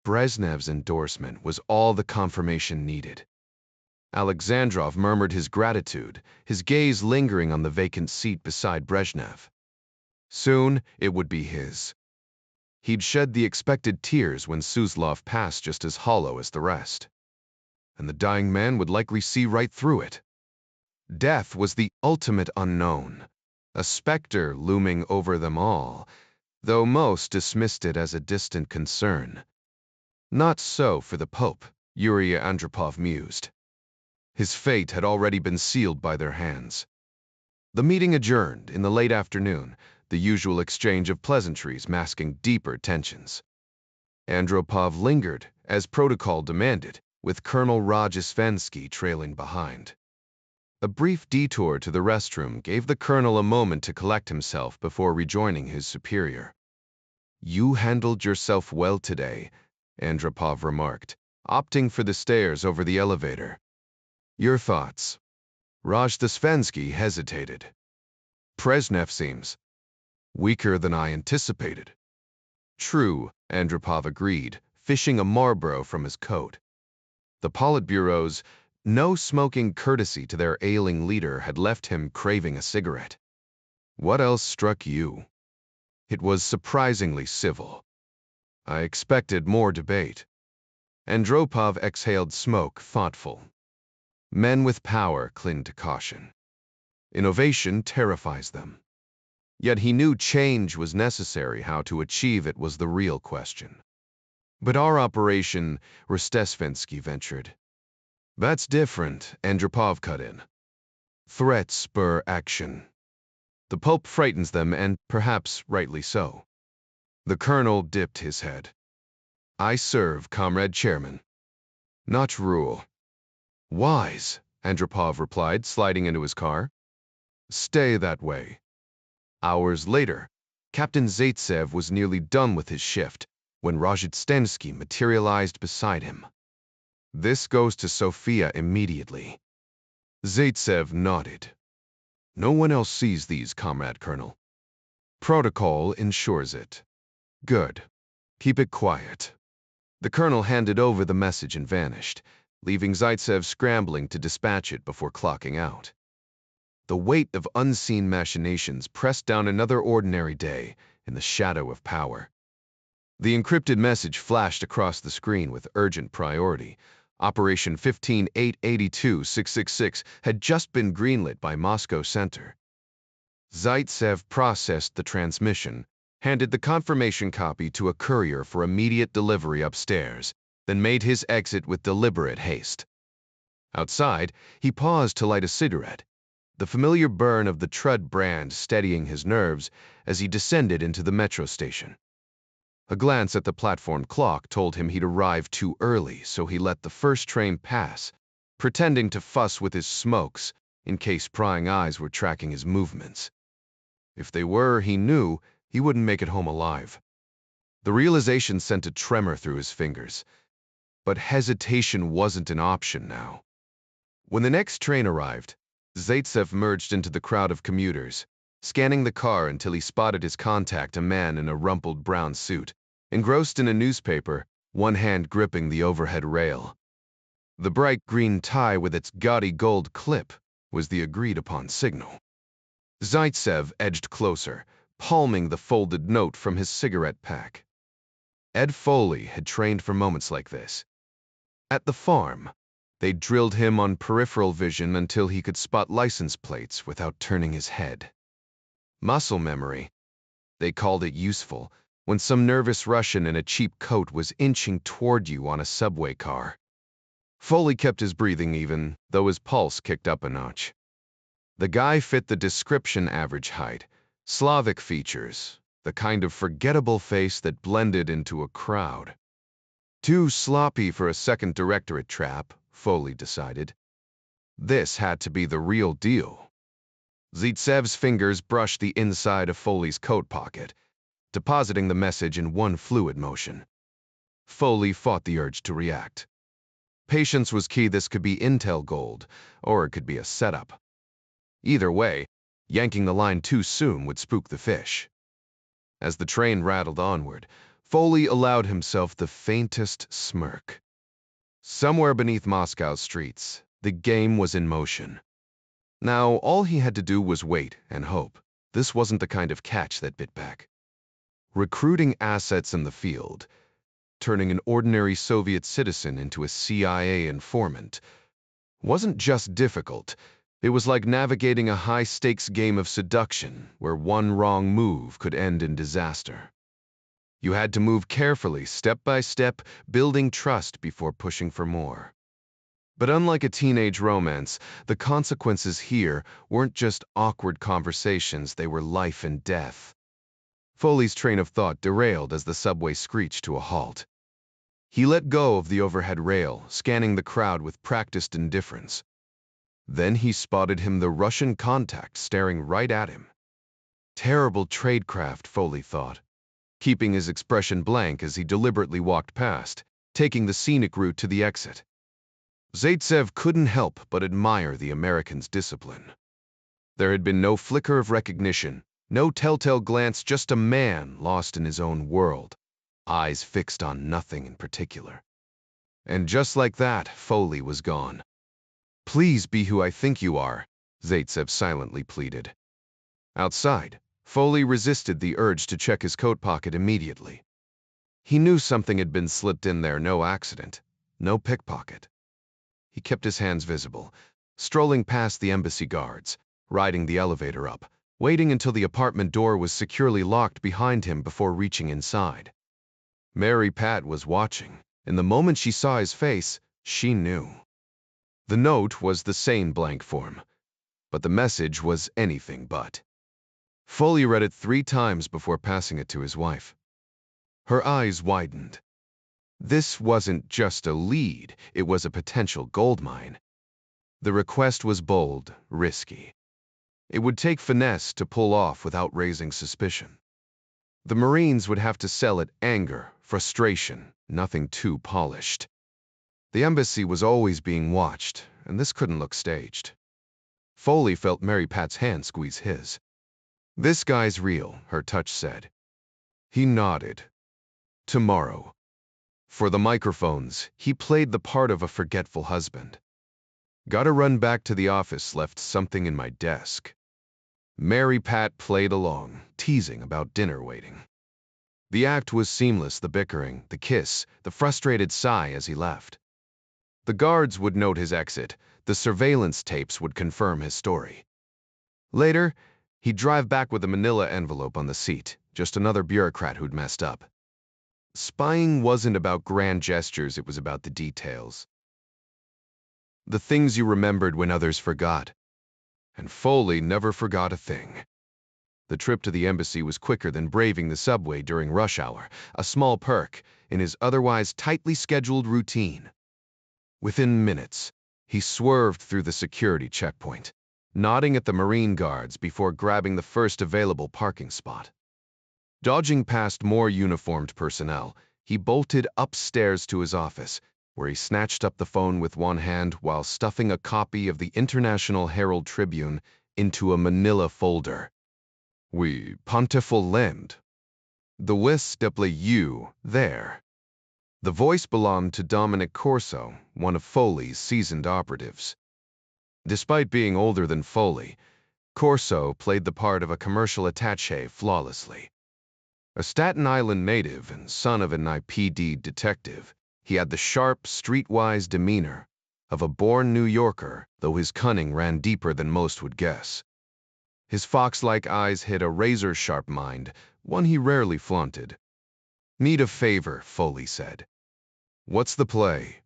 S1: Brezhnev's endorsement was all the confirmation needed. Alexandrov murmured his gratitude, his gaze lingering on the vacant seat beside Brezhnev. Soon, it would be his. He'd shed the expected tears when Suslov passed just as hollow as the rest. And the dying man would likely see right through it. Death was the ultimate unknown, a specter looming over them all, though most dismissed it as a distant concern. Not so for the Pope, Yuri Andropov mused. His fate had already been sealed by their hands. The meeting adjourned in the late afternoon, the usual exchange of pleasantries masking deeper tensions. Andropov lingered, as protocol demanded, with Colonel Rajasvensky trailing behind. A brief detour to the restroom gave the colonel a moment to collect himself before rejoining his superior. You handled yourself well today, Andropov remarked, opting for the stairs over the elevator. Your thoughts? Rajasvensky hesitated. Brezhnev seems weaker than I anticipated. True, Andropov agreed, fishing a Marlboro from his coat. The Politburo's no-smoking courtesy to their ailing leader had left him craving a cigarette. What else struck you? It was surprisingly civil. I expected more debate. Andropov exhaled smoke, thoughtful. Men with power cling to caution. Innovation terrifies them. Yet he knew change was necessary. How to achieve it was the real question. But our operation, Rostesvensky ventured. That's different, Andropov cut in. Threats spur action. The Pope frightens them, and perhaps rightly so. The colonel dipped his head. I serve, Comrade Chairman. Not rule. Wise, Andropov replied, sliding into his car. Stay that way. Hours later, Captain Zaitsev was nearly done with his shift when Rajastensky materialized beside him. This goes to Sofia immediately. Zaitsev nodded. No one else sees these, Comrade Colonel. Protocol ensures it. Good. Keep it quiet. The colonel handed over the message and vanished, leaving Zaitsev scrambling to dispatch it before clocking out. The weight of unseen machinations pressed down another ordinary day in the shadow of power. The encrypted message flashed across the screen with urgent priority. Operation 15-882-666 had just been greenlit by Moscow Center. Zaitsev processed the transmission, handed the confirmation copy to a courier for immediate delivery upstairs, then made his exit with deliberate haste. Outside, he paused to light a cigarette, the familiar burn of the Trud brand steadying his nerves as he descended into the metro station. A glance at the platform clock told him he'd arrived too early, so he let the first train pass, pretending to fuss with his smokes in case prying eyes were tracking his movements. If they were, he knew he wouldn't make it home alive. The realization sent a tremor through his fingers, but hesitation wasn't an option now. When the next train arrived, Zaitsev merged into the crowd of commuters, scanning the car until he spotted his contact, a man in a rumpled brown suit, engrossed in a newspaper, one hand gripping the overhead rail. The bright green tie with its gaudy gold clip was the agreed-upon signal. Zaitsev edged closer, palming the folded note from his cigarette pack. Ed Foley had trained for moments like this. At the farm, they drilled him on peripheral vision until he could spot license plates without turning his head. Muscle memory. They called it useful when some nervous Russian in a cheap coat was inching toward you on a subway car. Foley kept his breathing even, though his pulse kicked up a notch. The guy fit the description: average height, Slavic features, the kind of forgettable face that blended into a crowd. Too sloppy for a second directorate trap, Foley decided. This had to be the real deal. Zaitsev's fingers brushed the inside of Foley's coat pocket, depositing the message in one fluid motion. Foley fought the urge to react. Patience was key. This could be intel gold, or it could be a setup. Either way, yanking the line too soon would spook the fish. As the train rattled onward, Foley allowed himself the faintest smirk. Somewhere beneath Moscow's streets, the game was in motion. Now, all he had to do was wait and hope. This wasn't the kind of catch that bit back. Recruiting assets in the field, turning an ordinary Soviet citizen into a CIA informant, wasn't just difficult. It was like navigating a high-stakes game of seduction where one wrong move could end in disaster. You had to move carefully, step by step, building trust before pushing for more. But unlike a teenage romance, the consequences here weren't just awkward conversations, they were life and death. Foley's train of thought derailed as the subway screeched to a halt. He let go of the overhead rail, scanning the crowd with practiced indifference. Then he spotted the Russian contact staring right at him. Terrible tradecraft, Foley thought, keeping his expression blank as he deliberately walked past, taking the scenic route to the exit. Zaitsev couldn't help but admire the American's discipline. There had been no flicker of recognition, no telltale glance, just a man lost in his own world, eyes fixed on nothing in particular. And just like that, Foley was gone. "Please be who I think you are," Zaitsev silently pleaded. Outside, Foley resisted the urge to check his coat pocket immediately. He knew something had been slipped in there, no accident, no pickpocket. He kept his hands visible, strolling past the embassy guards, riding the elevator up, waiting until the apartment door was securely locked behind him before reaching inside. Mary Pat was watching, and the moment she saw his face, she knew. The note was the sane blank form, but the message was anything but. Foley read it 3 times before passing it to his wife. Her eyes widened. This wasn't just a lead, it was a potential goldmine. The request was bold, risky. It would take finesse to pull off without raising suspicion. The Marines would have to sell it anger, frustration, nothing too polished. The embassy was always being watched, and this couldn't look staged. Foley felt Mary Pat's hand squeeze his. "This guy's real," her touch said. He nodded. "Tomorrow." For the microphones, he played the part of a forgetful husband. "Gotta run back to the office, left something in my desk." Mary Pat played along, teasing about dinner waiting. The act was seamless, the bickering, the kiss, the frustrated sigh as he left. The guards would note his exit, the surveillance tapes would confirm his story. Later, he'd drive back with a manila envelope on the seat, just another bureaucrat who'd messed up. Spying wasn't about grand gestures, it was about the details. The things you remembered when others forgot. And Foley never forgot a thing. The trip to the embassy was quicker than braving the subway during rush hour, a small perk in his otherwise tightly scheduled routine. Within minutes, he swerved through the security checkpoint, nodding at the Marine guards before grabbing the first available parking spot. Dodging past more uniformed personnel, he bolted upstairs to his office, where he snatched up the phone with one hand while stuffing a copy of the International Herald Tribune into a manila folder. "Oui, Pontiful Land. The West W there." The voice belonged to Dominic Corso, one of Foley's seasoned operatives. Despite being older than Foley, Corso played the part of a commercial attaché flawlessly. A Staten Island native and son of an IPD detective, he had the sharp, streetwise demeanor of a born New Yorker, though his cunning ran deeper than most would guess. His fox-like eyes hid a razor-sharp mind, one he rarely flaunted. "Need a favor," Foley said. "What's the play?"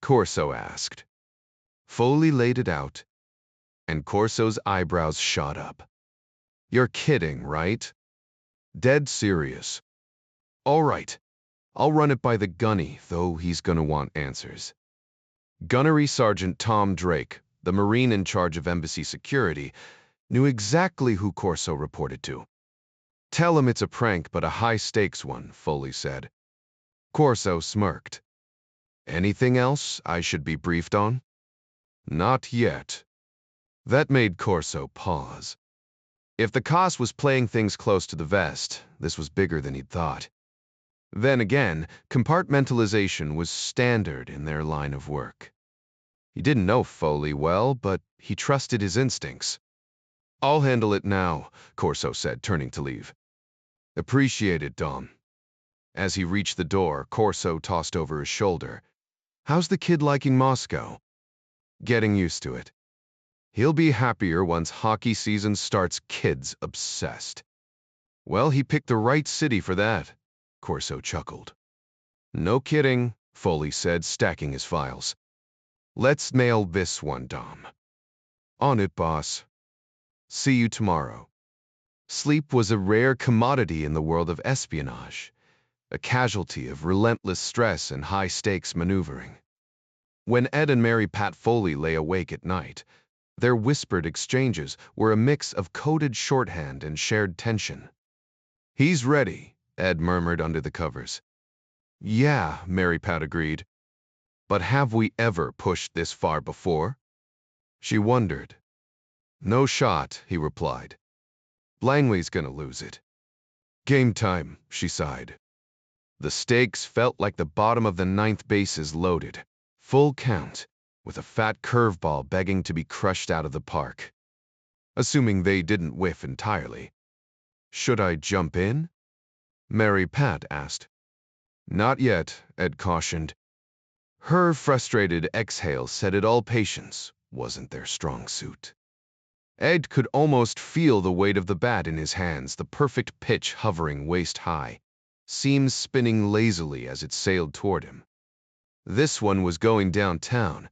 S1: Corso asked. Foley laid it out, and Corso's eyebrows shot up. "You're kidding, right?" "Dead serious." "All right. I'll run it by the gunny, though he's gonna want answers." Gunnery Sergeant Tom Drake, the Marine in charge of embassy security, knew exactly who Corso reported to. "Tell him it's a prank, but a high-stakes one," Foley said. Corso smirked. "Anything else I should be briefed on?" "Not yet." That made Corso pause. If the COS was playing things close to the vest, this was bigger than he'd thought. Then again, compartmentalization was standard in their line of work. He didn't know Foley well, but he trusted his instincts. "I'll handle it now," Corso said, turning to leave. "Appreciate it, Dom." As he reached the door, Corso tossed over his shoulder. "How's the kid liking Moscow?" "Getting used to it. He'll be happier once hockey season starts, kids obsessed." "Well, he picked the right city for that," Corso chuckled. "No kidding," Foley said, stacking his files. "Let's nail this one, Dom." "On it, boss." "See you tomorrow." Sleep was a rare commodity in the world of espionage, a casualty of relentless stress and high-stakes maneuvering. When Ed and Mary Pat Foley lay awake at night, their whispered exchanges were a mix of coded shorthand and shared tension. "He's ready," Ed murmured under the covers. "Yeah," Mary Pat agreed. "But have we ever pushed this far before?" She wondered. "No shot," he replied. "Langley's gonna lose it." "Game time," she sighed. The stakes felt like the bottom of the ninth bases loaded, full count, with a fat curveball begging to be crushed out of the park. Assuming they didn't whiff entirely. "Should I jump in?" Mary Pat asked. "Not yet," Ed cautioned. Her frustrated exhale said it all patience wasn't their strong suit. Ed could almost feel the weight of the bat in his hands, the perfect pitch hovering waist-high, seams spinning lazily as it sailed toward him. This one was going downtown,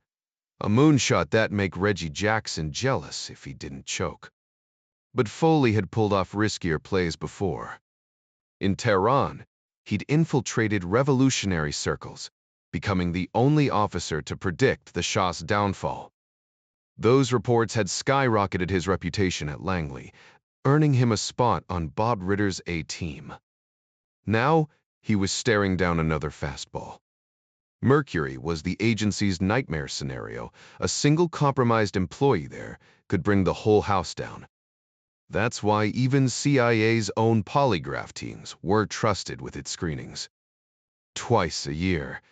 S1: a moonshot that'd make Reggie Jackson jealous if he didn't choke. But Foley had pulled off riskier plays before. In Tehran, he'd infiltrated revolutionary circles, becoming the only officer to predict the Shah's downfall. Those reports had skyrocketed his reputation at Langley, earning him a spot on Bob Ritter's A-team. Now, he was staring down another fastball. Mercury was the agency's nightmare scenario. A single compromised employee there could bring the whole house down. That's why even CIA's own polygraph teams were trusted with its screenings. Twice a year,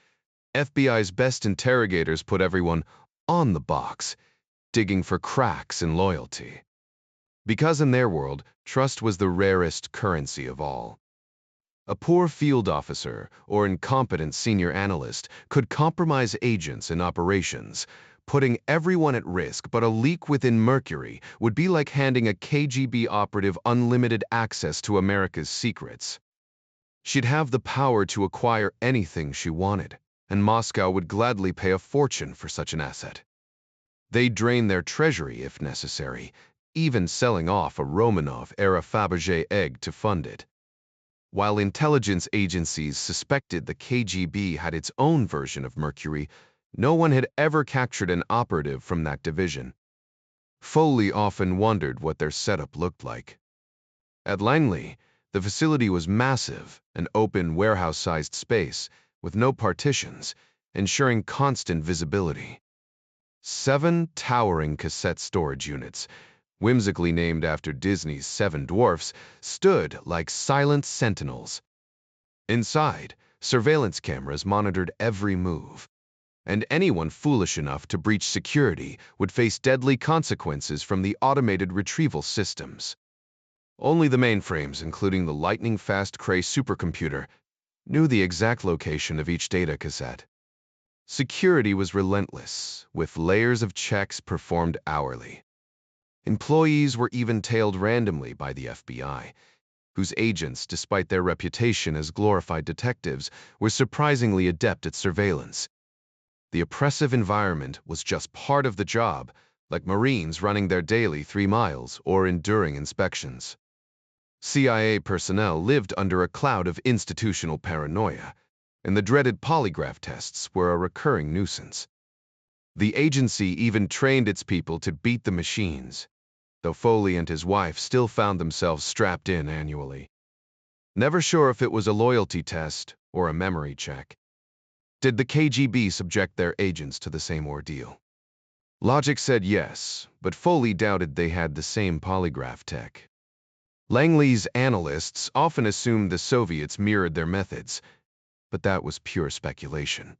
S1: FBI's best interrogators put everyone on the box, digging for cracks in loyalty. Because in their world, trust was the rarest currency of all. A poor field officer or incompetent senior analyst could compromise agents in operations, putting everyone at risk, but a leak within Mercury would be like handing a KGB operative unlimited access to America's secrets. She'd have the power to acquire anything she wanted, and Moscow would gladly pay a fortune for such an asset. They'd drain their treasury if necessary, even selling off a Romanov-era Fabergé egg to fund it. While intelligence agencies suspected the KGB had its own version of Mercury, no one had ever captured an operative from that division. Foley often wondered what their setup looked like. At Langley, the facility was massive, an open warehouse-sized space with no partitions, ensuring constant visibility. 7 towering cassette storage units, whimsically named after Disney's 7 Dwarfs, stood like silent sentinels. Inside, surveillance cameras monitored every move, and anyone foolish enough to breach security would face deadly consequences from the automated retrieval systems. Only the mainframes, including the lightning-fast Cray supercomputer, knew the exact location of each data cassette. Security was relentless, with layers of checks performed hourly. Employees were even tailed randomly by the FBI, whose agents, despite their reputation as glorified detectives, were surprisingly adept at surveillance. The oppressive environment was just part of the job, like Marines running their daily 3 miles or enduring inspections. CIA personnel lived under a cloud of institutional paranoia, and the dreaded polygraph tests were a recurring nuisance. The agency even trained its people to beat the machines, though Foley and his wife still found themselves strapped in annually. Never sure if it was a loyalty test or a memory check. Did the KGB subject their agents to the same ordeal? Logic said yes, but Foley doubted they had the same polygraph tech. Langley's analysts often assumed the Soviets mirrored their methods, but that was pure speculation.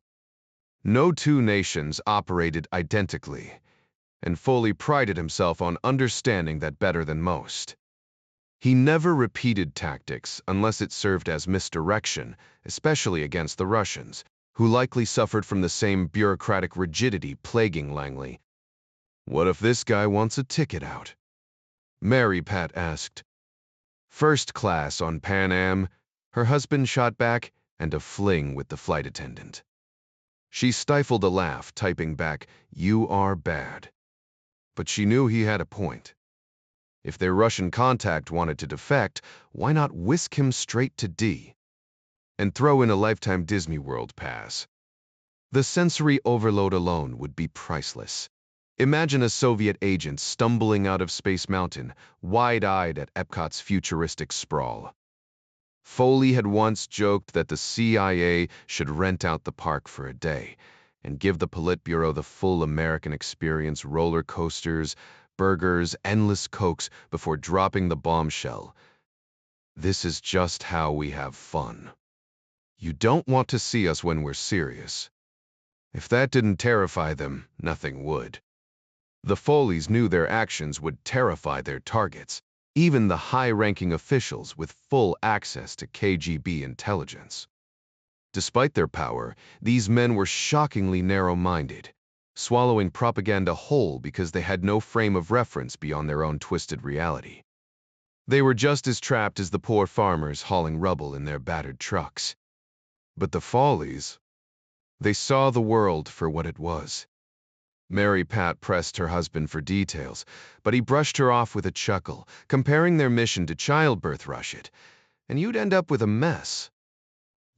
S1: No two nations operated identically, and Foley prided himself on understanding that better than most. He never repeated tactics unless it served as misdirection, especially against the Russians, who likely suffered from the same bureaucratic rigidity plaguing Langley. "What if this guy wants a ticket out?" Mary Pat asked. "First class on Pan Am," her husband shot back, and a fling with the flight attendant. She stifled a laugh, typing back, "You are bad." But she knew he had a point. If their Russian contact wanted to defect, why not whisk him straight to D? And throw in a lifetime Disney World pass. The sensory overload alone would be priceless. Imagine a Soviet agent stumbling out of Space Mountain, wide-eyed at Epcot's futuristic sprawl. Foley had once joked that the CIA should rent out the park for a day and give the Politburo the full American experience: roller coasters, burgers, endless Cokes before dropping the bombshell. "This is just how we have fun. You don't want to see us when we're serious." If that didn't terrify them, nothing would. The Foleys knew their actions would terrify their targets, even the high-ranking officials with full access to KGB intelligence. Despite their power, these men were shockingly narrow-minded, swallowing propaganda whole because they had no frame of reference beyond their own twisted reality. They were just as trapped as the poor farmers hauling rubble in their battered trucks. But the Foleys, they saw the world for what it was. Mary Pat pressed her husband for details, but he brushed her off with a chuckle, comparing their mission to childbirth rush it, and you'd end up with a mess.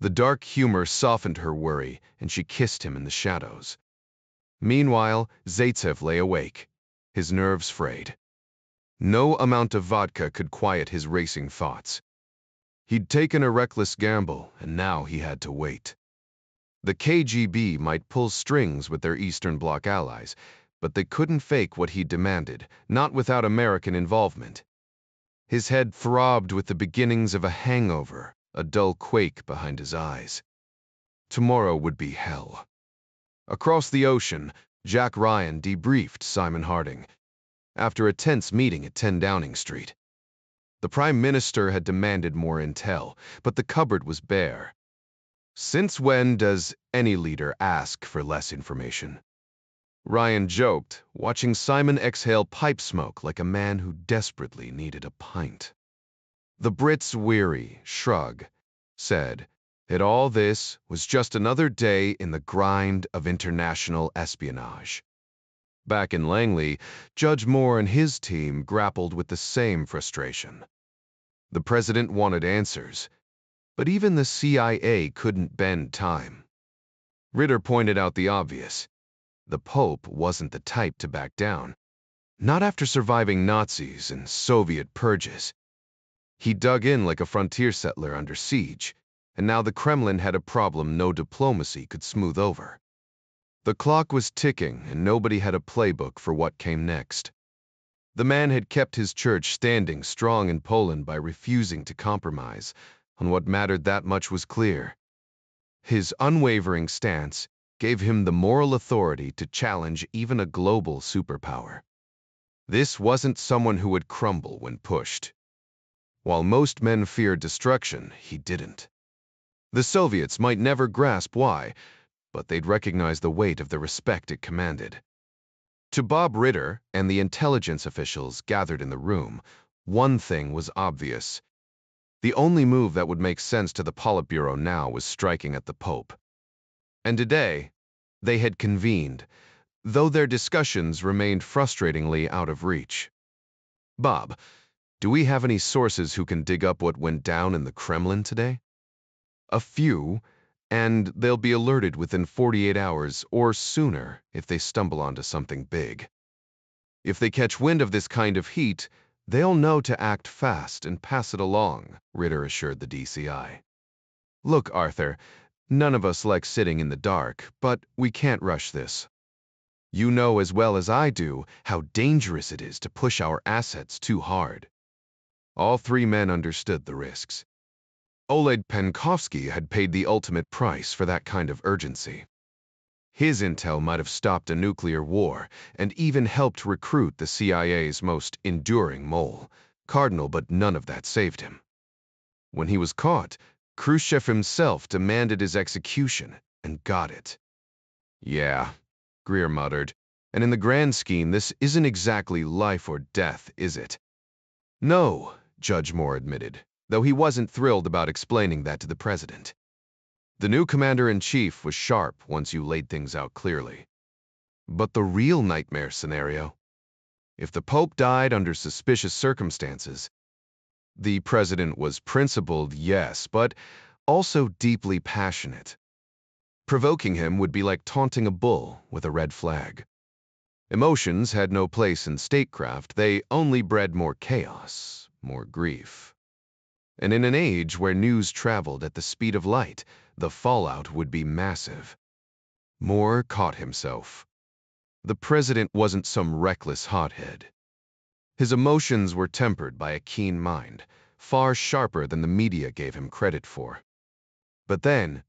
S1: The dark humor softened her worry, and she kissed him in the shadows. Meanwhile, Zaitsev lay awake, his nerves frayed. No amount of vodka could quiet his racing thoughts. He'd taken a reckless gamble, and now he had to wait. The KGB might pull strings with their Eastern Bloc allies, but they couldn't fake what he demanded, not without American involvement. His head throbbed with the beginnings of a hangover, a dull quake behind his eyes. Tomorrow would be hell. Across the ocean, Jack Ryan debriefed Simon Harding after a tense meeting at 10 Downing Street. The Prime Minister had demanded more intel, but the cupboard was bare. Since when does any leader ask for less information? Ryan joked, watching Simon exhale pipe smoke like a man who desperately needed a pint. The Brit's weary shrug said that all this was just another day in the grind of international espionage. Back in Langley, Judge Moore and his team grappled with the same frustration. The president wanted answers, but even the CIA couldn't bend time. Ritter pointed out the obvious. The Pope wasn't the type to back down, not after surviving Nazis and Soviet purges. He dug in like a frontier settler under siege, and now the Kremlin had a problem no diplomacy could smooth over. The clock was ticking, and nobody had a playbook for what came next. The man had kept his church standing strong in Poland by refusing to compromise on what mattered that much was clear. His unwavering stance gave him the moral authority to challenge even a global superpower. This wasn't someone who would crumble when pushed. While most men feared destruction, he didn't. The Soviets might never grasp why, but they'd recognize the weight of the respect it commanded. To Bob Ritter and the intelligence officials gathered in the room, one thing was obvious. The only move that would make sense to the Politburo now was striking at the Pope. And today, they had convened, though their discussions remained frustratingly out of reach. Bob, do we have any sources who can dig up what went down in the Kremlin today? A few, and they'll be alerted within 48 hours or sooner if they stumble onto something big. If they catch wind of this kind of heat, they'll know to act fast and pass it along, Ritter assured the DCI. Look, Arthur, none of us like sitting in the dark, but we can't rush this. You know as well as I do how dangerous it is to push our assets too hard. All three men understood the risks. Oleg Penkovsky had paid the ultimate price for that kind of urgency. His intel might have stopped a nuclear war and even helped recruit the CIA's most enduring mole, Cardinal, but none of that saved him. When he was caught, Khrushchev himself demanded his execution and got it. Yeah, Greer muttered, and in the grand scheme, this isn't exactly life or death, is it? No, Judge Moore admitted, though he wasn't thrilled about explaining that to the president. The new commander-in-chief was sharp once you laid things out clearly. But the real nightmare scenario? If the Pope died under suspicious circumstances, the president was principled, yes, but also deeply passionate. Provoking him would be like taunting a bull with a red flag. Emotions had no place in statecraft, they only bred more chaos, more grief. And in an age where news traveled at the speed of light, the fallout would be massive. Moore caught himself. The president wasn't some reckless hothead. His emotions were tempered by a keen mind, far sharper than the media gave him credit for. But then,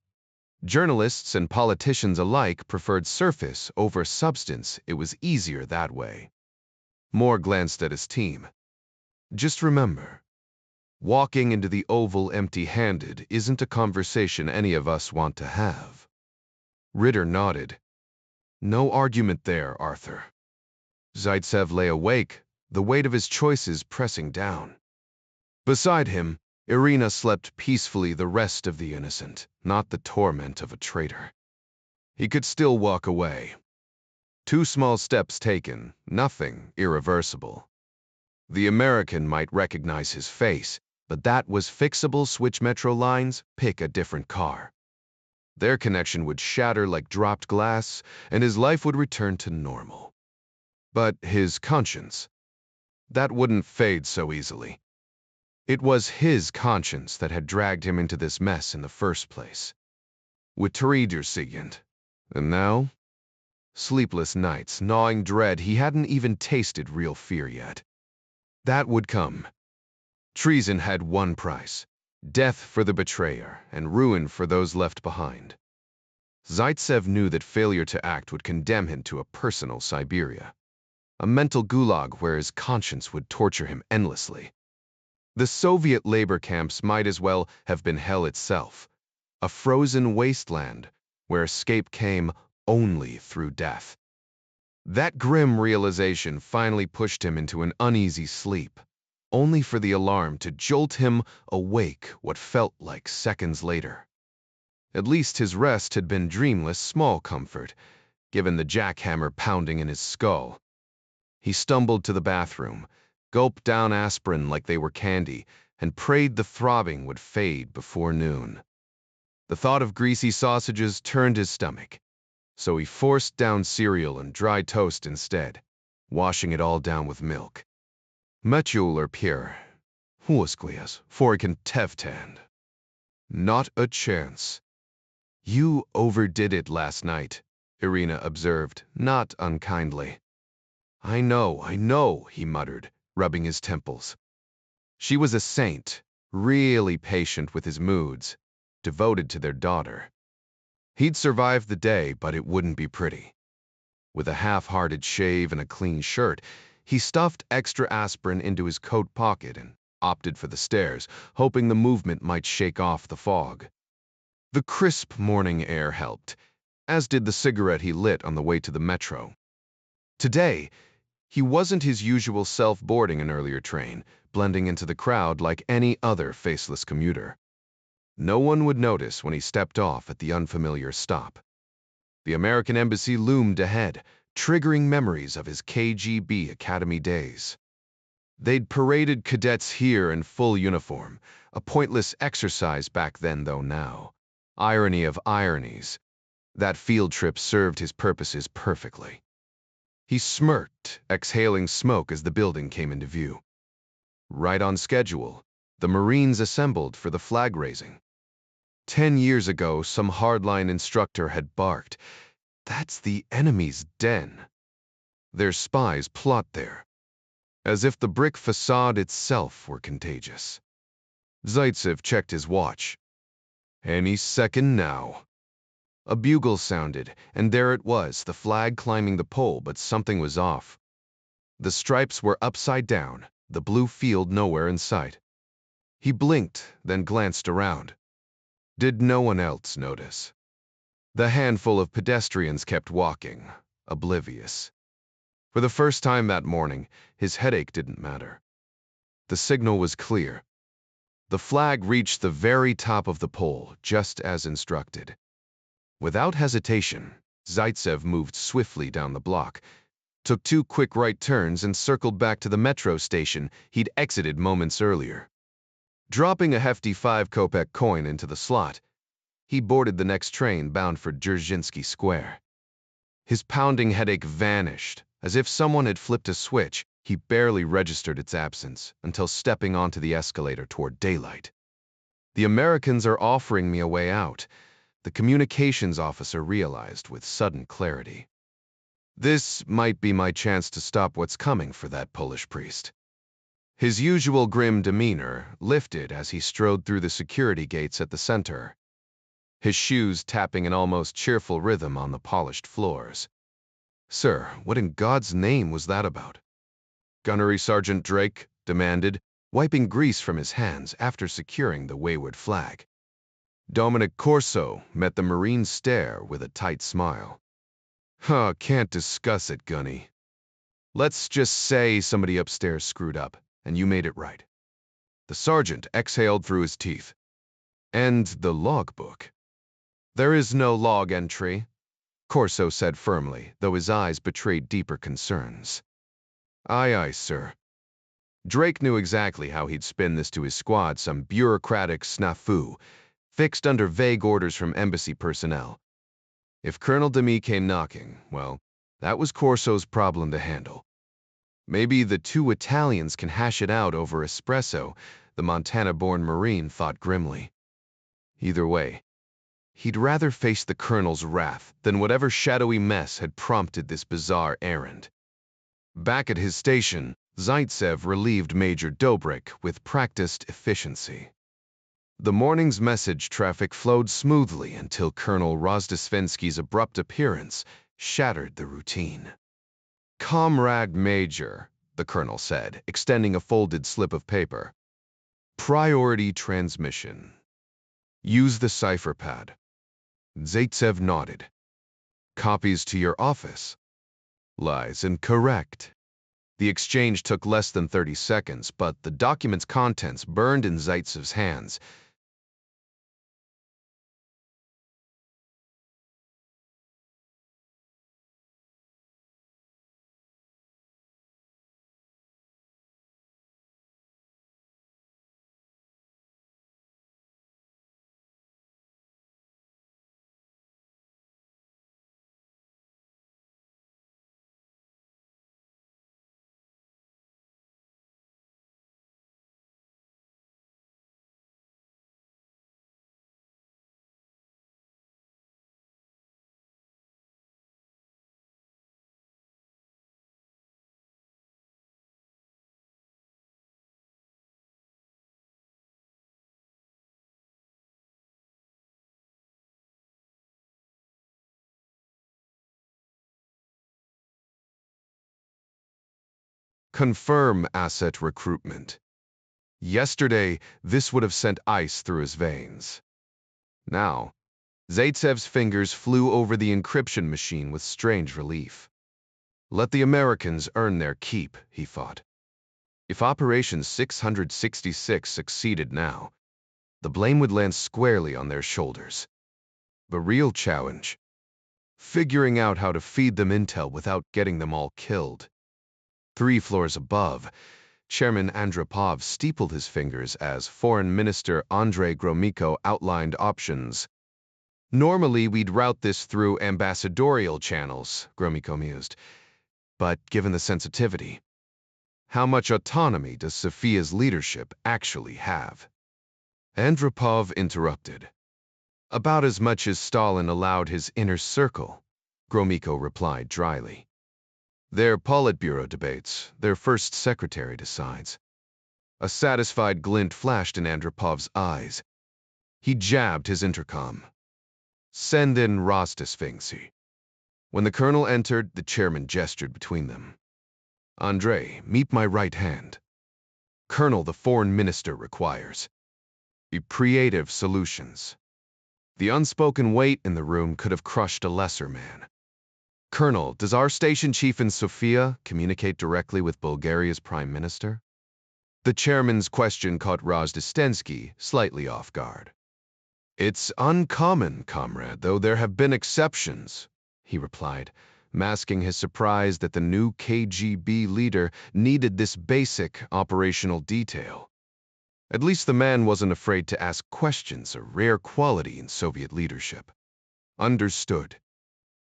S1: journalists and politicians alike preferred surface over substance. It was easier that way. Moore glanced at his team. Just remember, walking into the Oval empty-handed isn't a conversation any of us want to have. Ritter nodded. No argument there, Arthur. Zaitsev lay awake, the weight of his choices pressing down. Beside him, Irina slept peacefully, the rest of the innocent, not the torment of a traitor. He could still walk away. 2 small steps taken, nothing irreversible. The American might recognize his face, but that was fixable. Switch metro lines, pick a different car. Their connection would shatter like dropped glass, and his life would return to normal. But his conscience, that wouldn't fade so easily. It was his conscience that had dragged him into this mess in the first place. with sigend. And now? Sleepless nights, gnawing dread. He hadn't even tasted real fear yet. That would come. Treason had one price: death for the betrayer and ruin for those left behind. Zaitsev knew that failure to act would condemn him to a personal Siberia, a mental gulag where his conscience would torture him endlessly. The Soviet labor camps might as well have been hell itself, a frozen wasteland where escape came only through death. That grim realization finally pushed him into an uneasy sleep, only for the alarm to jolt him awake what felt like seconds later. At least his rest had been dreamless small comfort, given the jackhammer pounding in his skull. He stumbled to the bathroom, gulped down aspirin like they were candy, and prayed the throbbing would fade before noon. The thought of greasy sausages turned his stomach, so he forced down cereal and dry toast instead, washing it all down with milk. Metuler Pierre, huasquias, forican tevtand. Not a chance. You overdid it last night, Irina observed, not unkindly. I know, he muttered, rubbing his temples. She was a saint, really patient with his moods, devoted to their daughter. He'd survive the day, but it wouldn't be pretty. With a half-hearted shave and a clean shirt, he stuffed extra aspirin into his coat pocket and opted for the stairs, hoping the movement might shake off the fog. The crisp morning air helped, as did the cigarette he lit on the way to the metro. Today, he wasn't his usual self boarding an earlier train, blending into the crowd like any other faceless commuter. No one would notice when he stepped off at the unfamiliar stop. The American embassy loomed ahead, triggering memories of his KGB academy days. They'd paraded cadets here in full uniform, a pointless exercise back then though now. Irony of ironies, that field trip served his purposes perfectly. He smirked, exhaling smoke as the building came into view. Right on schedule, the Marines assembled for the flag raising. 10 years ago, some hardline instructor had barked, "That's the enemy's den." Their spies plot there, as if the brick facade itself were contagious. Zaitsev checked his watch. Any second now. A bugle sounded, and there it was, the flag climbing the pole, but something was off. The stripes were upside down, the blue field nowhere in sight. He blinked, then glanced around. Did no one else notice? The handful of pedestrians kept walking, oblivious. For the first time that morning, his headache didn't matter. The signal was clear. The flag reached the very top of the pole, just as instructed. Without hesitation, Zaitsev moved swiftly down the block, took 2 quick right turns, and circled back to the metro station he'd exited moments earlier. Dropping a hefty 5-kopeck coin into the slot, he boarded the next train bound for Dzerzhinsky Square. His pounding headache vanished, as if someone had flipped a switch. He barely registered its absence until stepping onto the escalator toward daylight. The Americans are offering me a way out, the communications officer realized with sudden clarity. This might be my chance to stop what's coming for that Polish priest. His usual grim demeanor lifted as he strode through the security gates at the center, his shoes tapping an almost cheerful rhythm on the polished floors. Sir, what in God's name was that about? Gunnery Sergeant Drake demanded, wiping grease from his hands after securing the wayward flag. Dominic Corso met the Marine's stare with a tight smile. Can't discuss it, Gunny. Let's just say somebody upstairs screwed up, and you made it right. The sergeant exhaled through his teeth. And the logbook. There is no log entry, Corso said firmly, though his eyes betrayed deeper concerns. Aye, sir. Drake knew exactly how he'd spin this to his squad, some bureaucratic snafu, fixed under vague orders from embassy personnel. If Colonel Demy came knocking, well, that was Corso's problem to handle. Maybe the 2 Italians can hash it out over espresso, the Montana-born Marine thought grimly. Either way, He'd rather face the colonel's wrath than whatever shadowy mess had prompted this bizarre errand. Back at his station, Zaitsev relieved Major Dobrik with practiced efficiency. The morning's message traffic flowed smoothly until Colonel Rozdesvensky's abrupt appearance shattered the routine. "Comrade Major," the colonel said, extending a folded slip of paper. "Priority transmission. Use the cipher pad." Zaitsev nodded. "Copies to your office." "Lies and correct." The exchange took less than 30 seconds, but the document's contents burned in Zaitsev's hands. Confirm asset recruitment. Yesterday, this would have sent ice through his veins. Now, Zaitsev's fingers flew over the encryption machine with strange relief. Let the Americans earn their keep, he thought. If Operation 666 succeeded now, the blame would land squarely on their shoulders. The real challenge: figuring out how to feed them intel without getting them all killed. 3 floors above, Chairman Andropov steepled his fingers as Foreign Minister Andrei Gromyko outlined options. "Normally, we'd route this through ambassadorial channels," Gromyko mused. "But given the sensitivity, how much autonomy does Sofia's leadership actually have?" Andropov interrupted. "About as much as Stalin allowed his inner circle," Gromyko replied dryly. "Their Politburo debates, their first secretary decides." A satisfied glint flashed in Andropov's eyes. He jabbed his intercom. "Send in Rozdesvensky." When the colonel entered, the chairman gestured between them. "Andrei, meet my right hand. Colonel, the foreign minister requires creative solutions." The unspoken weight in the room could have crushed a lesser man. "Colonel, does our station chief in Sofia communicate directly with Bulgaria's prime minister?" The chairman's question caught Rozdesvensky slightly off guard. "It's uncommon, comrade, though there have been exceptions," he replied, masking his surprise that the new KGB leader needed this basic operational detail. At least the man wasn't afraid to ask questions, a rare quality in Soviet leadership. "Understood.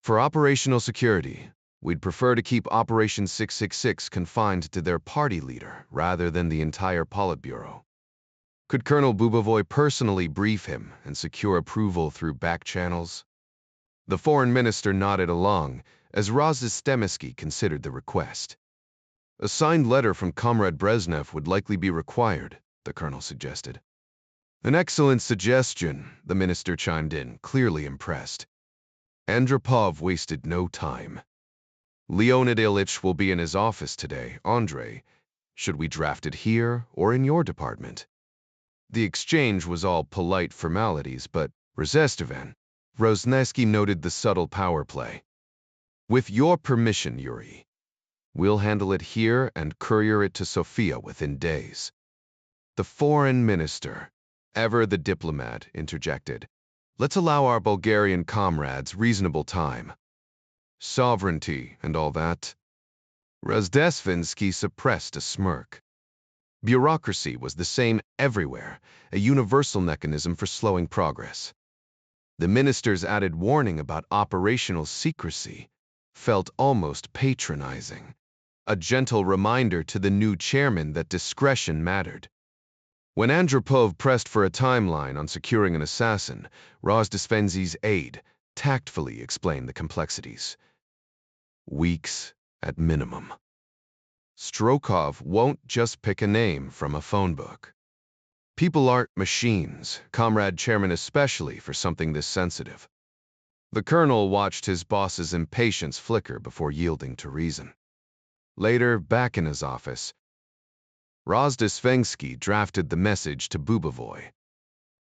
S1: For operational security, we'd prefer to keep Operation 666 confined to their party leader rather than the entire Politburo. Could Colonel Bubovoy personally brief him and secure approval through back channels?" The foreign minister nodded along as Rozdesvensky considered the request. "A signed letter from Comrade Brezhnev would likely be required," the colonel suggested. "An excellent suggestion," the minister chimed in, clearly impressed. Andropov wasted no time. "Leonid Ilyich will be in his office today. Andrei, should we draft it here or in your department?" The exchange was all polite formalities, but Rozdesvensky noted the subtle power play. "With your permission, Yuri, we'll handle it here and courier it to Sofia within days." The foreign minister, ever the diplomat, interjected. "Let's allow our Bulgarian comrades reasonable time." "Sovereignty and all that." Rozdesvensky suppressed a smirk. Bureaucracy was the same everywhere, a universal mechanism for slowing progress. The minister's added warning about operational secrecy felt almost patronizing, a gentle reminder to the new chairman that discretion mattered. When Andropov pressed for a timeline on securing an assassin, Rozdestvensky's aide tactfully explained the complexities. Weeks at minimum. Strokov won't just pick a name from a phone book. People aren't machines, Comrade Chairman, especially for something this sensitive. The colonel watched his boss's impatience flicker before yielding to reason. Later, back in his office, Rozdestvensky drafted the message to Bubovoy.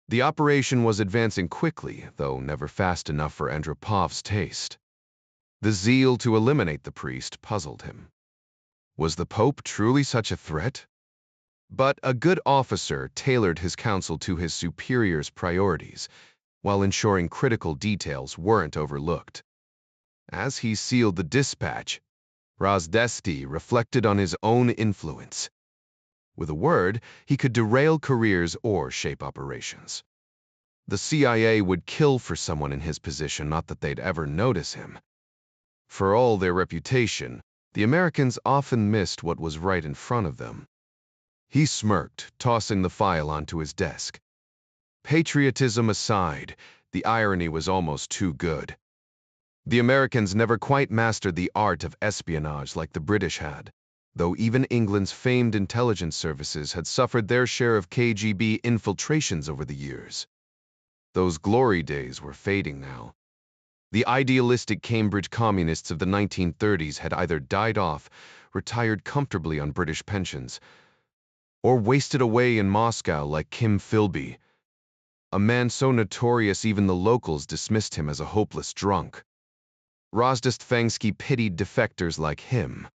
S1: The operation was advancing quickly, though never fast enough for Andropov's taste. The zeal to eliminate the priest puzzled him. Was the Pope truly such a threat? But a good officer tailored his counsel to his superior's priorities, while ensuring critical details weren't overlooked. As he sealed the dispatch, Rozdesty reflected on his own influence. With a word, he could derail careers or shape operations. The CIA would kill for someone in his position, not that they'd ever notice him. For all their reputation, the Americans often missed what was right in front of them. He smirked, tossing the file onto his desk. Patriotism aside, the irony was almost too good. The Americans never quite mastered the art of espionage like the British had, though even England's famed intelligence services had suffered their share of KGB infiltrations over the years. Those glory days were fading now. The idealistic Cambridge communists of the 1930s had either died off, retired comfortably on British pensions, or wasted away in Moscow like Kim Philby, a man so notorious even the locals dismissed him as a hopeless drunk. Rozdestvensky pitied defectors like him,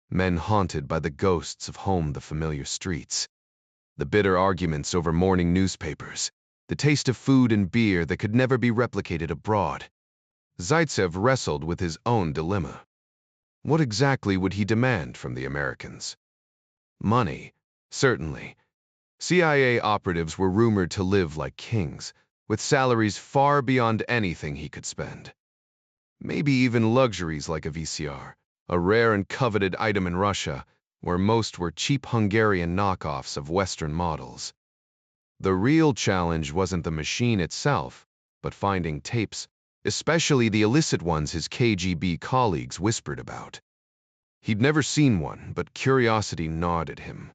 S1: men haunted by the ghosts of home the familiar streets. The bitter arguments over morning newspapers, the taste of food and beer that could never be replicated abroad. Zaitsev wrestled with his own dilemma. What exactly would he demand from the Americans? Money, certainly. CIA operatives were rumored to live like kings, with salaries far beyond anything he could spend. Maybe even luxuries like a VCR, a rare and coveted item in Russia, where most were cheap Hungarian knockoffs of Western models. The real challenge wasn't the machine itself, but finding tapes, especially the illicit ones his KGB colleagues whispered about. He'd never seen one, but curiosity gnawed at him.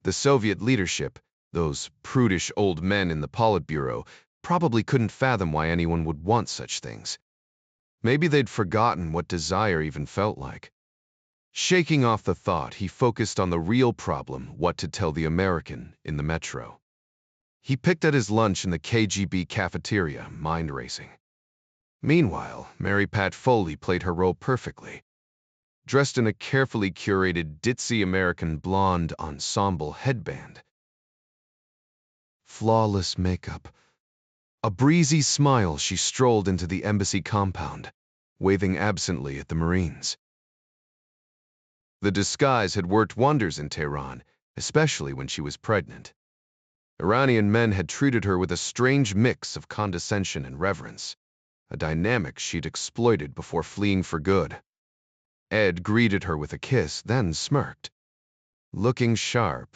S1: The Soviet leadership, those prudish old men in the Politburo, probably couldn't fathom why anyone would want such things. Maybe they'd forgotten what desire even felt like. Shaking off the thought, he focused on the real problem, what to tell the American in the metro. He picked at his lunch in the KGB cafeteria, mind racing. Meanwhile, Mary Pat Foley played her role perfectly. Dressed in a carefully curated ditzy American blonde ensemble headband. Flawless makeup. A breezy smile, she strolled into the embassy compound, waving absently at the Marines. The disguise had worked wonders in Tehran, especially when she was pregnant. Iranian men had treated her with a strange mix of condescension and reverence, a dynamic she'd exploited before fleeing for good. Ed greeted her with a kiss, then smirked. Looking sharp.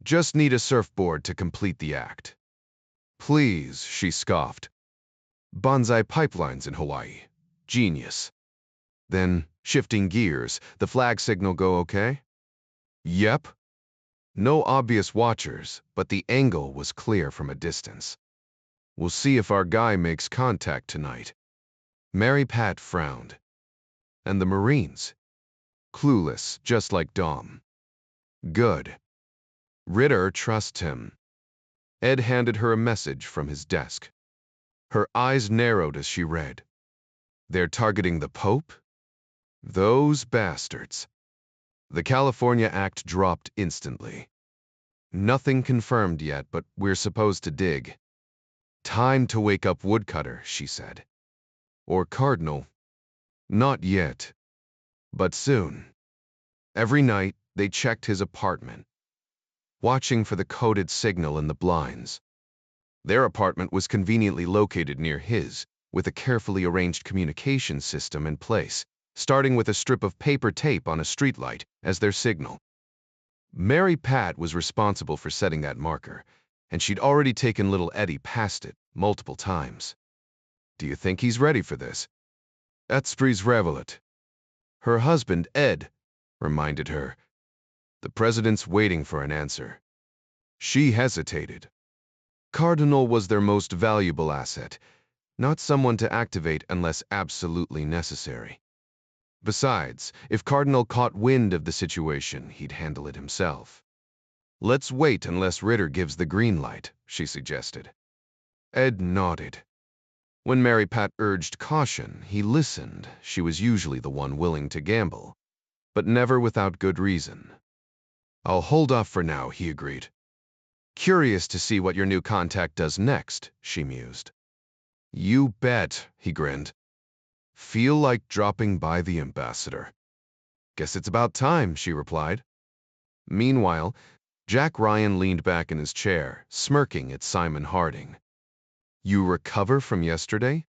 S1: Just need a surfboard to complete the act. Please, she scoffed. Bonsai pipelines in Hawaii. Genius. Then, shifting gears, the flag signal go okay? Yep. No obvious watchers, but the angle was clear from a distance. We'll see if our guy makes contact tonight. Mary Pat frowned. And the Marines? Clueless, just like Dom. Good. Ritter trusts him. Ed handed her a message from his desk. Her eyes narrowed as she read. They're targeting the Pope? Those bastards. The California Act dropped instantly. Nothing confirmed yet, but we're supposed to dig. Time to wake up Woodcutter, she said. Or Cardinal. Not yet. But soon. Every night, they checked his apartment, watching for the coded signal in the blinds. Their apartment was conveniently located near his, with a carefully arranged communication system in place, starting with a strip of paper tape on a streetlight as their signal. Mary Pat was responsible for setting that marker, and she'd already taken little Eddie past it multiple times. Do you think he's ready for this? Etspries revelet. Her husband, Ed, reminded her. The president's waiting for an answer. She hesitated. Cardinal was their most valuable asset, not someone to activate unless absolutely necessary. Besides, if Cardinal caught wind of the situation, he'd handle it himself. Let's wait unless Ritter gives the green light, she suggested. Ed nodded. When Mary Pat urged caution, he listened. She was usually the one willing to gamble, but never without good reason. I'll hold off for now, he agreed. Curious to see what your new contact does next, she mused. You bet, he grinned. Feel like dropping by the ambassador. Guess it's about time, she replied. Meanwhile, Jack Ryan leaned back in his chair, smirking at Simon Harding. You recover from yesterday?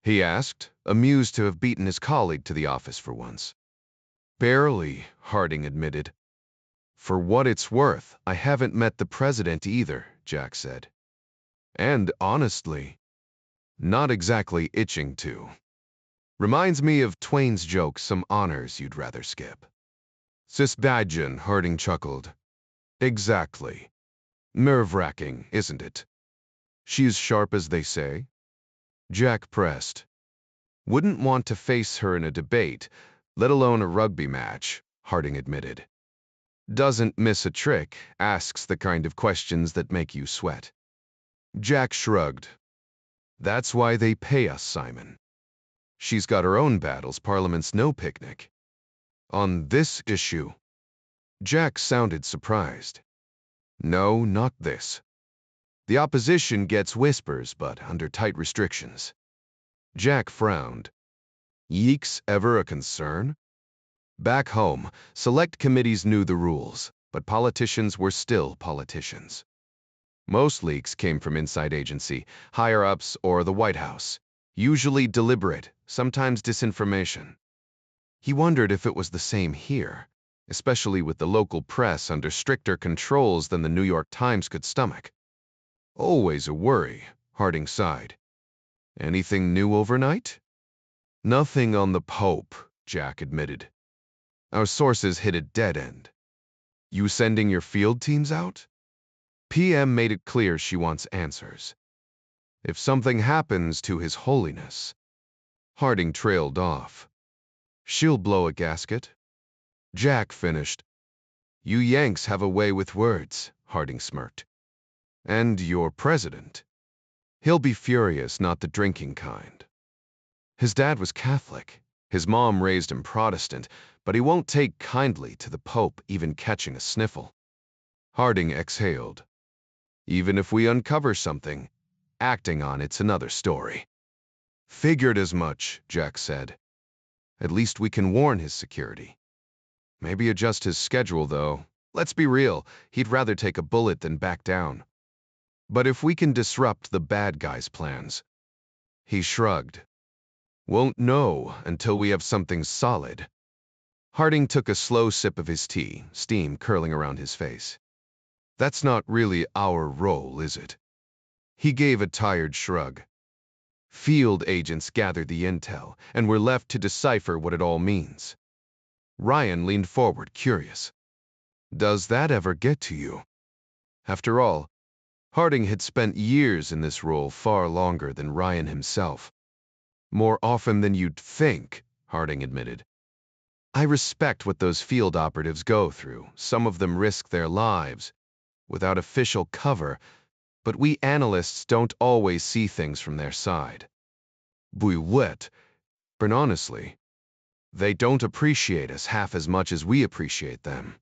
S1: He asked, amused to have beaten his colleague to the office for once. Barely, Harding admitted. For what it's worth, I haven't met the president either, Jack said. And honestly, not exactly itching to. Reminds me of Twain's joke, some honors you'd rather skip. Suspension, Harding chuckled. Exactly. Nerve-wracking, isn't it? She's sharp as they say. Jack pressed. Wouldn't want to face her in a debate, let alone a rugby match, Harding admitted. Doesn't miss a trick, asks the kind of questions that make you sweat. Jack shrugged. That's why they pay us, Simon. She's got her own battles, Parliament's no picnic. On this issue, Jack sounded surprised. No, not this. The opposition gets whispers, but under tight restrictions. Jack frowned. Yeeks ever a concern? Back home, select committees knew the rules, but politicians were still politicians. Most leaks came from inside agency, higher-ups, or the White House, usually deliberate, sometimes disinformation. He wondered if it was the same here, especially with the local press under stricter controls than the New York Times could stomach. Always a worry, Harding sighed. Anything new overnight? Nothing on the Pope, Jack admitted. Our sources hit a dead end. You sending your field teams out? PM made it clear she wants answers. If something happens to His Holiness. Harding trailed off. She'll blow a gasket. Jack finished. You Yanks have a way with words, Harding smirked. And your president. He'll be furious, not the drinking kind. His dad was Catholic. His mom raised him Protestant, but he won't take kindly to the Pope even catching a sniffle. Harding exhaled. Even if we uncover something, acting on it's another story. Figured as much, Jack said. At least we can warn his security. Maybe adjust his schedule, though. Let's be real, he'd rather take a bullet than back down. But if we can disrupt the bad guy's plans. He shrugged. Won't know until we have something solid. Harding took a slow sip of his tea, steam curling around his face. That's not really our role, is it? He gave a tired shrug. Field agents gathered the intel, and were left to decipher what it all means. Ryan leaned forward, curious. Does that ever get to you? After all, Harding had spent years in this role, far longer than Ryan himself. More often than you'd think, Harding admitted. I respect what those field operatives go through. Some of them risk their lives without official cover, but we analysts don't always see things from their side. But honestly, they don't appreciate us half as much as we appreciate them.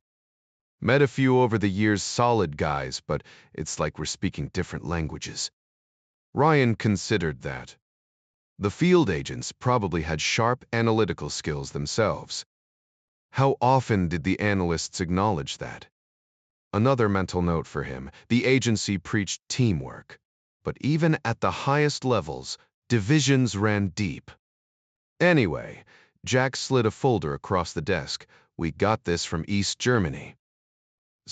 S1: Met a few over the years, solid guys, but it's like we're speaking different languages. Ryan considered that. The field agents probably had sharp analytical skills themselves. How often did the analysts acknowledge that? Another mental note for him, the agency preached teamwork. But even at the highest levels, divisions ran deep. Anyway, Jack slid a folder across the desk. We got this from East Germany.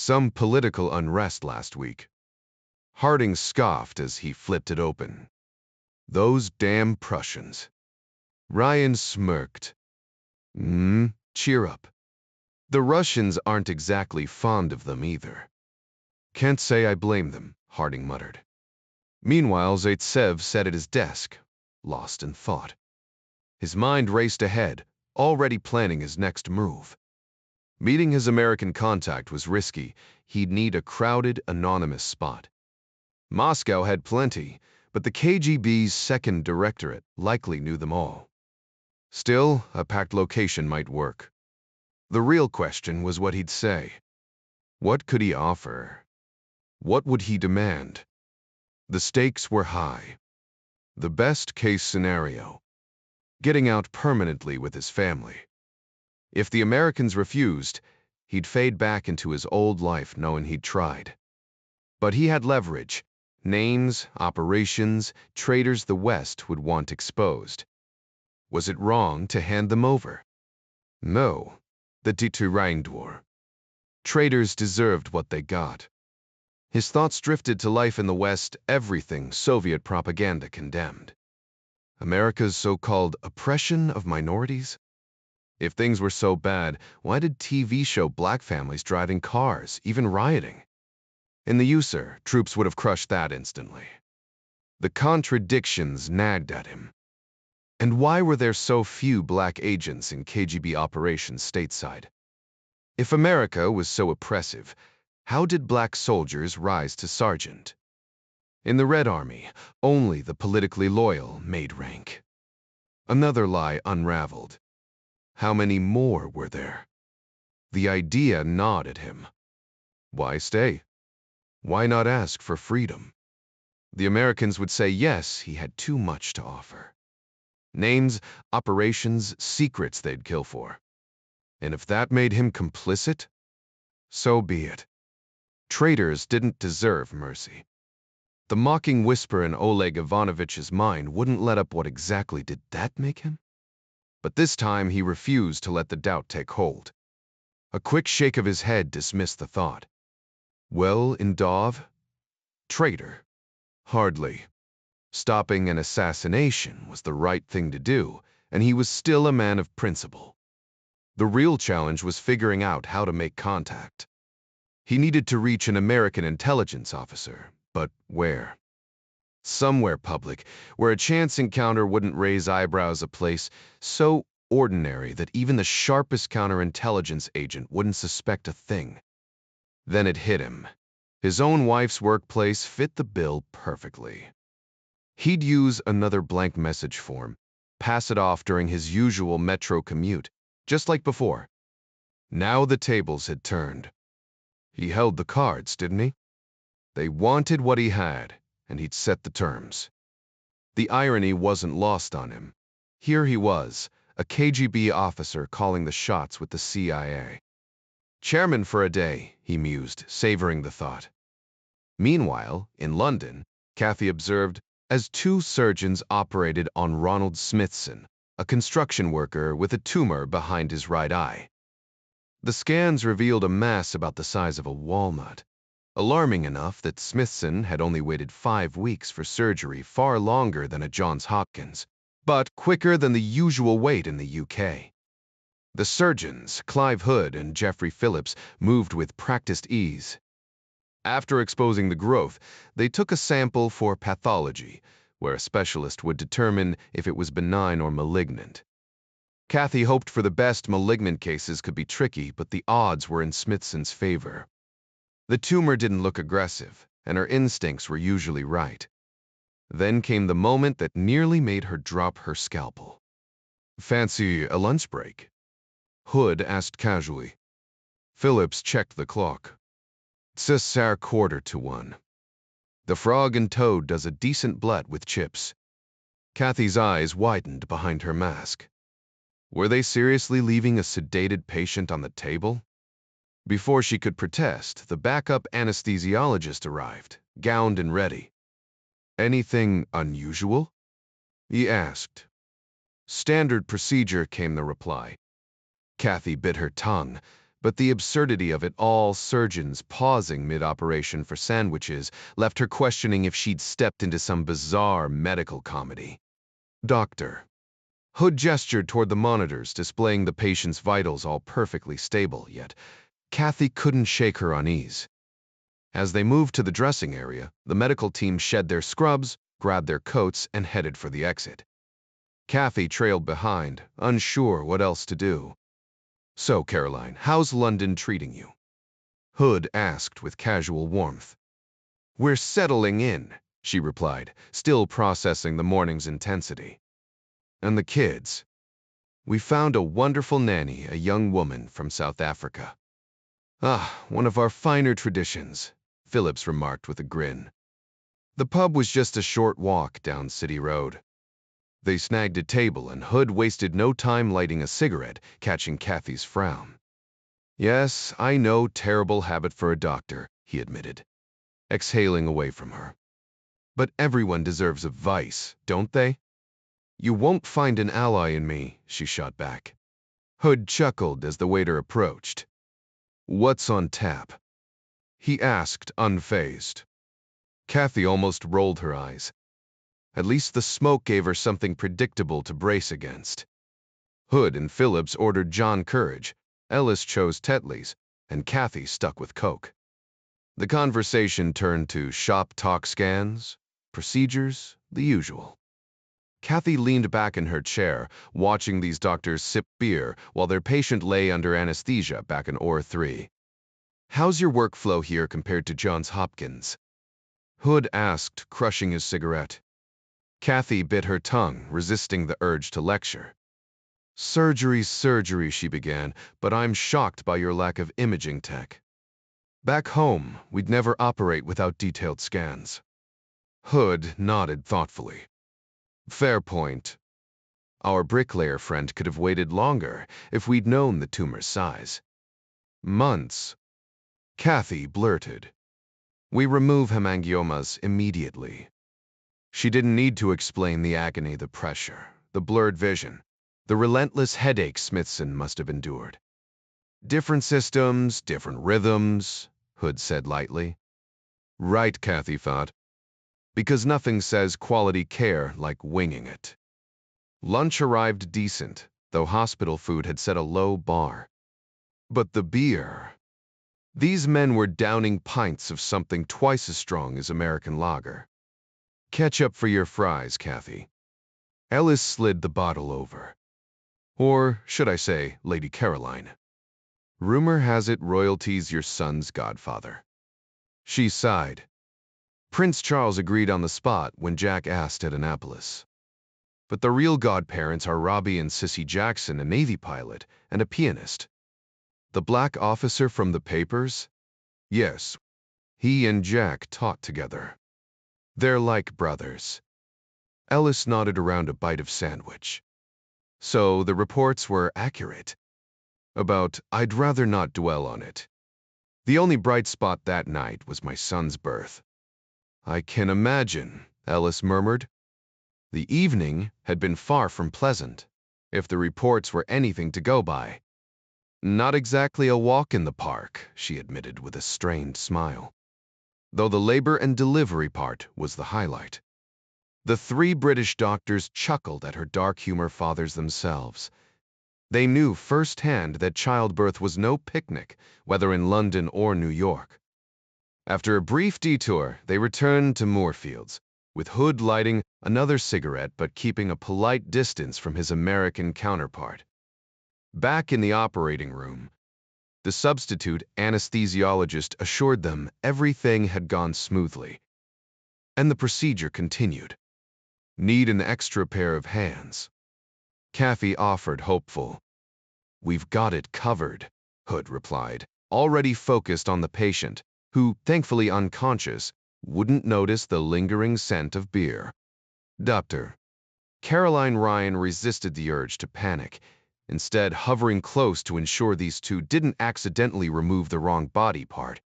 S1: Some political unrest last week. Harding scoffed as he flipped it open. Those damn Prussians. Ryan smirked. Cheer up. The Russians aren't exactly fond of them either. Can't say I blame them, Harding muttered. Meanwhile, Zaitsev sat at his desk, lost in thought. His mind raced ahead, already planning his next move. Meeting his American contact was risky. He'd need a crowded, anonymous spot. Moscow had plenty, but the KGB's second directorate likely knew them all. Still, a packed location might work. The real question was what he'd say. What could he offer? What would he demand? The stakes were high. The best-case scenario: getting out permanently with his family. If the Americans refused, he'd fade back into his old life knowing he'd tried. But he had leverage, names, operations, traitors the West would want exposed. Was it wrong to hand them over? No, the defects. Traitors deserved what they got. His thoughts drifted to life in the West, everything Soviet propaganda condemned. America's so-called oppression of minorities? If things were so bad, why did TV show black families driving cars, even rioting? In the USSR, troops would have crushed that instantly. The contradictions nagged at him. And why were there so few black agents in KGB operations stateside? If America was so oppressive, how did black soldiers rise to sergeant? In the Red Army, only the politically loyal made rank. Another lie unraveled. How many more were there? The idea gnawed at him. Why stay? Why not ask for freedom? The Americans would say yes, he had too much to offer. Names, operations, secrets they'd kill for. And if that made him complicit, so be it. Traitors didn't deserve mercy. The mocking whisper in Oleg Ivanovich's mind wouldn't let up. What exactly did that make him? But this time he refused to let the doubt take hold. A quick shake of his head dismissed the thought. Well, Indov? Traitor? Hardly. Stopping an assassination was the right thing to do, and he was still a man of principle. The real challenge was figuring out how to make contact. He needed to reach an American intelligence officer, but where? Somewhere public, where a chance encounter wouldn't raise eyebrows, a place so ordinary that even the sharpest counterintelligence agent wouldn't suspect a thing. Then it hit him. His own wife's workplace fit the bill perfectly. He'd use another blank message form, pass it off during his usual metro commute, just like before. Now the tables had turned. He held the cards, didn't he? They wanted what he had, and he'd set the terms. The irony wasn't lost on him. Here he was, a KGB officer calling the shots with the CIA. Chairman for a day, he mused, savoring the thought. Meanwhile, in London, Kathy observed as two surgeons operated on Ronald Smithson, a construction worker with a tumor behind his right eye. The scans revealed a mass about the size of a walnut, alarming enough that Smithson had only waited 5 weeks for surgery, far longer than at Johns Hopkins, but quicker than the usual wait in the UK. The surgeons, Clive Hood and Geoffrey Phillips, moved with practiced ease. After exposing the growth, they took a sample for pathology, where a specialist would determine if it was benign or malignant. Kathy hoped for the best. Malignant cases could be tricky, but the odds were in Smithson's favor. The tumor didn't look aggressive, and her instincts were usually right. Then came the moment that nearly made her drop her scalpel. Fancy a lunch break? Hood asked casually. Phillips checked the clock. It's a 1:15. The Frog and Toad does a decent blood with chips. Kathy's eyes widened behind her mask. Were they seriously leaving a sedated patient on the table? Before she could protest, the backup anesthesiologist arrived, gowned and ready. Anything unusual? He asked. Standard procedure, came the reply. Kathy bit her tongue. But the absurdity of it all, surgeons pausing mid-operation for sandwiches, left her questioning if she'd stepped into some bizarre medical comedy. Doctor. Hood gestured toward the monitors, displaying the patient's vitals all perfectly stable, yet Kathy couldn't shake her unease. As they moved to the dressing area, the medical team shed their scrubs, grabbed their coats, and headed for the exit. Kathy trailed behind, unsure what else to do. "So, Caroline, how's London treating you?" Hood asked with casual warmth. "We're settling in," she replied, still processing the morning's intensity. "And the kids?" "We found a wonderful nanny, a young woman from South Africa." "Ah, one of our finer traditions," Phillips remarked with a grin. The pub was just a short walk down City Road. They snagged a table, and Hood wasted no time lighting a cigarette, catching Kathy's frown. "Yes, I know, terrible habit for a doctor," he admitted, exhaling away from her. "But everyone deserves a vice, don't they?" "You won't find an ally in me," she shot back. Hood chuckled as the waiter approached. "What's on tap?" he asked, unfazed. Kathy almost rolled her eyes. At least the smoke gave her something predictable to brace against. Hood and Phillips ordered John Courage, Ellis chose Tetley's, and Kathy stuck with Coke. The conversation turned to shop talk, scans, procedures, the usual. Kathy leaned back in her chair, watching these doctors sip beer while their patient lay under anesthesia back in OR 3. "How's your workflow here compared to Johns Hopkins?" Hood asked, crushing his cigarette. Kathy bit her tongue, resisting the urge to lecture. Surgery, she began, but I'm shocked by your lack of imaging tech. Back home, we'd never operate without detailed scans." Hood nodded thoughtfully. "Fair point. Our bricklayer friend could have waited longer if we'd known the tumor's size." "Months," Kathy blurted. "We remove hemangiomas immediately." She didn't need to explain the agony, the pressure, the blurred vision, the relentless headache Smithson must have endured. "Different systems, different rhythms," Hood said lightly. Right, Kathy thought, because nothing says quality care like winging it. Lunch arrived decent, though hospital food had set a low bar. But the beer. These men were downing pints of something twice as strong as American lager. "Ketchup for your fries, Kathy." Ellis slid the bottle over. "Or, should I say, Lady Caroline. Rumor has it royalty's your son's godfather." She sighed. Prince Charles agreed on the spot when Jack asked at Annapolis. "But the real godparents are Robbie and Sissy Jackson, a Navy pilot and a pianist." "The black officer from the papers?" "Yes. He and Jack taught together. They're like brothers." Ellis nodded around a bite of sandwich. "So the reports were accurate?" I'd rather not dwell on it. The only bright spot that night was my son's birth." "I can imagine," Ellis murmured. The evening had been far from pleasant, if the reports were anything to go by. "Not exactly a walk in the park," she admitted with a strained smile, though the labor and delivery part was the highlight. The three British doctors chuckled at her dark humor fathers themselves. They knew firsthand that childbirth was no picnic, whether in London or New York. After a brief detour, they returned to Moorfields, with Hood lighting another cigarette but keeping a polite distance from his American counterpart. Back in the operating room, the substitute anesthesiologist assured them everything had gone smoothly, and the procedure continued. "Need an extra pair of hands?" Kathy offered, hopeful. "We've got it covered," Hood replied, already focused on the patient, who, thankfully unconscious, wouldn't notice the lingering scent of beer. "Doctor." Caroline Ryan resisted the urge to panic, instead hovering close to ensure these two didn't accidentally remove the wrong body part.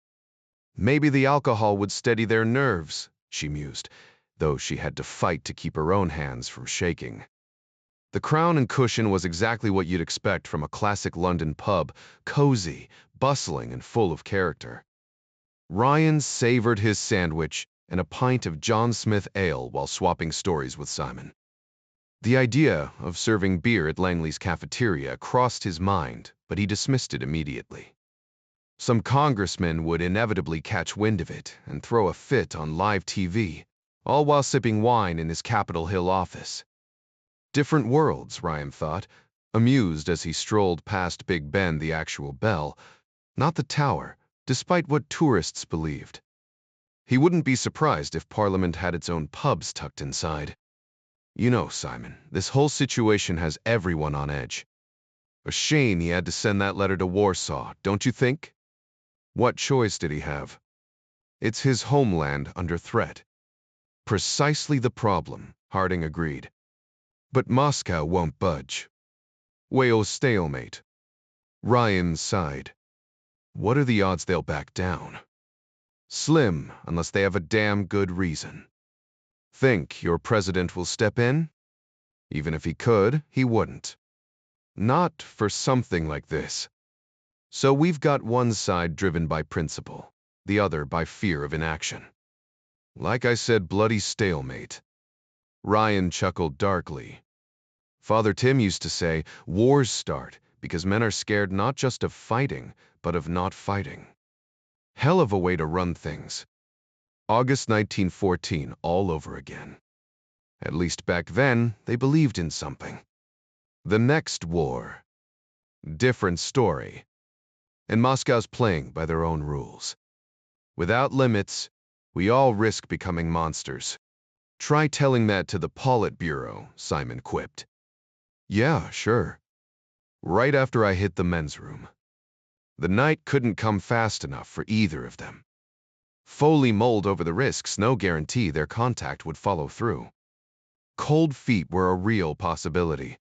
S1: "Maybe the alcohol would steady their nerves," she mused, though she had to fight to keep her own hands from shaking. The crown and cushion was exactly what you'd expect from a classic London pub, cozy, bustling, and full of character. Ryan savored his sandwich and a pint of John Smith ale while swapping stories with Simon. The idea of serving beer at Langley's cafeteria crossed his mind, but he dismissed it immediately. Some congressman would inevitably catch wind of it and throw a fit on live TV, all while sipping wine in his Capitol Hill office. Different worlds, Ryan thought, amused as he strolled past Big Ben, the actual bell, not the tower, despite what tourists believed. He wouldn't be surprised if Parliament had its own pubs tucked inside. You know, Simon, this whole situation has everyone on edge. A shame he had to send that letter to Warsaw, don't you think? What choice did he have? It's his homeland under threat. Precisely the problem, Harding agreed. But Moscow won't budge. Wales stalemate. Ryan sighed. What are the odds they'll back down? Slim, unless they have a damn good reason. Think your president will step in? Even if he could, he wouldn't. Not for something like this. So we've got one side driven by principle, the other by fear of inaction. Like I said, bloody stalemate. Ryan chuckled darkly. Father Tim used to say, wars start because men are scared not just of fighting, but of not fighting. Hell of a way to run things. August 1914, all over again. At least back then, they believed in something. The next war. Different story. And Moscow's playing by their own rules. Without limits, we all risk becoming monsters. Try telling that to the Politburo, Simon quipped. Yeah, sure. Right after I hit the men's room. The night couldn't come fast enough for either of them. Foley mulled over the risks, no guarantee their contact would follow through. Cold feet were a real possibility.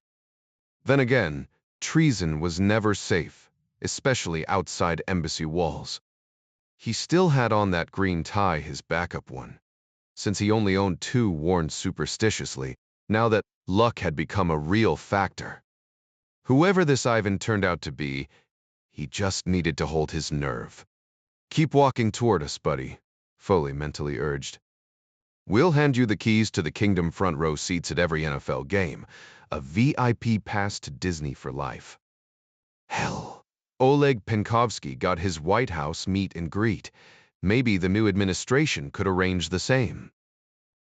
S1: Then again, treason was never safe, especially outside embassy walls. He still had on that green tie, his backup one. Since he only owned two worn superstitiously, now that luck had become a real factor. Whoever this Ivan turned out to be, he just needed to hold his nerve. Keep walking toward us, buddy, Foley mentally urged. We'll hand you the keys to the Kingdom front row seats at every NFL game, a VIP pass to Disney for life. Hell, Oleg Penkovsky got his White House meet and greet. Maybe the new administration could arrange the same.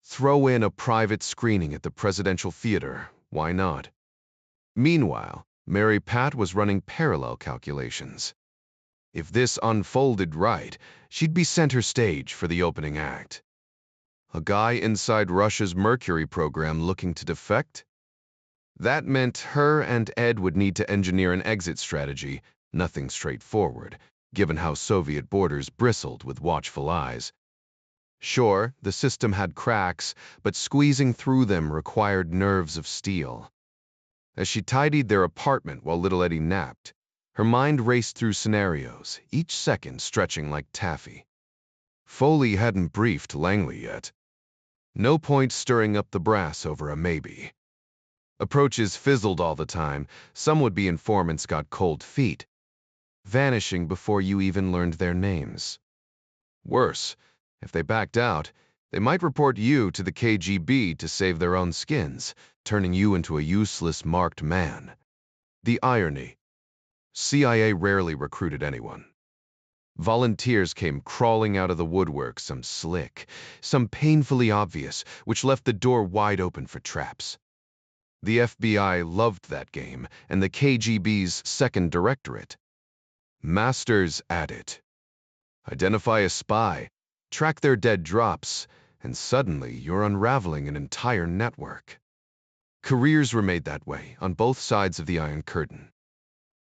S1: Throw in a private screening at the Presidential Theater, why not? Meanwhile, Mary Pat was running parallel calculations. If this unfolded right, she'd be center stage for the opening act. A guy inside Russia's Mercury program looking to defect? That meant her and Ed would need to engineer an exit strategy, nothing straightforward, given how Soviet borders bristled with watchful eyes. Sure, the system had cracks, but squeezing through them required nerves of steel. As she tidied their apartment while little Eddie napped, her mind raced through scenarios, each second stretching like taffy. Foley hadn't briefed Langley yet. No point stirring up the brass over a maybe. Approaches fizzled all the time, some would-be informants got cold feet, vanishing before you even learned their names. Worse, if they backed out, they might report you to the KGB to save their own skins, turning you into a useless marked man. The irony. CIA rarely recruited anyone. Volunteers came crawling out of the woodwork, some slick, some painfully obvious, which left the door wide open for traps. The FBI loved that game, and the KGB's second directorate. Masters at it. Identify a spy, track their dead drops, and suddenly you're unraveling an entire network. Careers were made that way, on both sides of the Iron Curtain.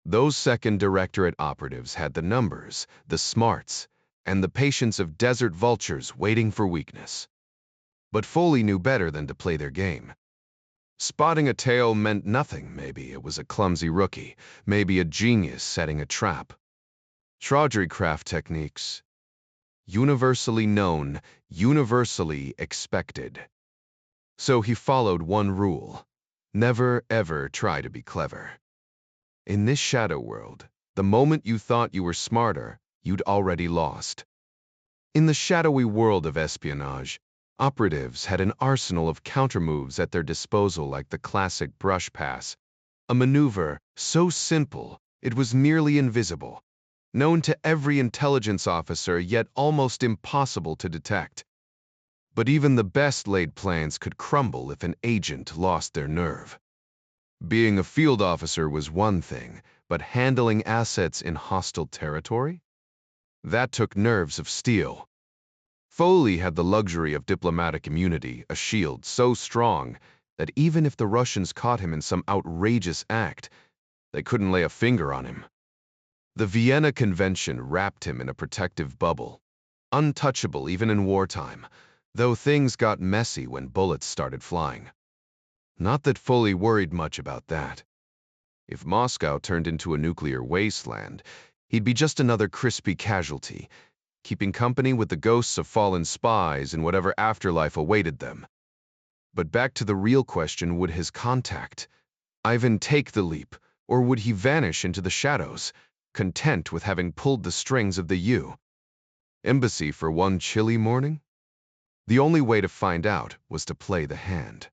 S1: Those second directorate operatives had the numbers, the smarts, and the patience of desert vultures waiting for weakness. But Foley knew better than to play their game. Spotting a tail meant nothing. Maybe it was a clumsy rookie, maybe a genius setting a trap. Tradecraft techniques. Universally known, universally expected. So he followed one rule. Never, ever try to be clever. In this shadow world, the moment you thought you were smarter, you'd already lost. In the shadowy world of espionage, operatives had an arsenal of countermoves at their disposal, like the classic brush pass, a maneuver so simple it was nearly invisible, known to every intelligence officer yet almost impossible to detect. But even the best-laid plans could crumble if an agent lost their nerve. Being a field officer was one thing, but handling assets in hostile territory? That took nerves of steel. Foley had the luxury of diplomatic immunity, a shield so strong that even if the Russians caught him in some outrageous act, they couldn't lay a finger on him. The Vienna Convention wrapped him in a protective bubble, untouchable even in wartime, though things got messy when bullets started flying. Not that Foley worried much about that. If Moscow turned into a nuclear wasteland, he'd be just another crispy casualty, keeping company with the ghosts of fallen spies in whatever afterlife awaited them. But back to the real question, would his contact, Ivan, take the leap, or would he vanish into the shadows, content with having pulled the strings of the embassy for one chilly morning? The only way to find out was to play the hand.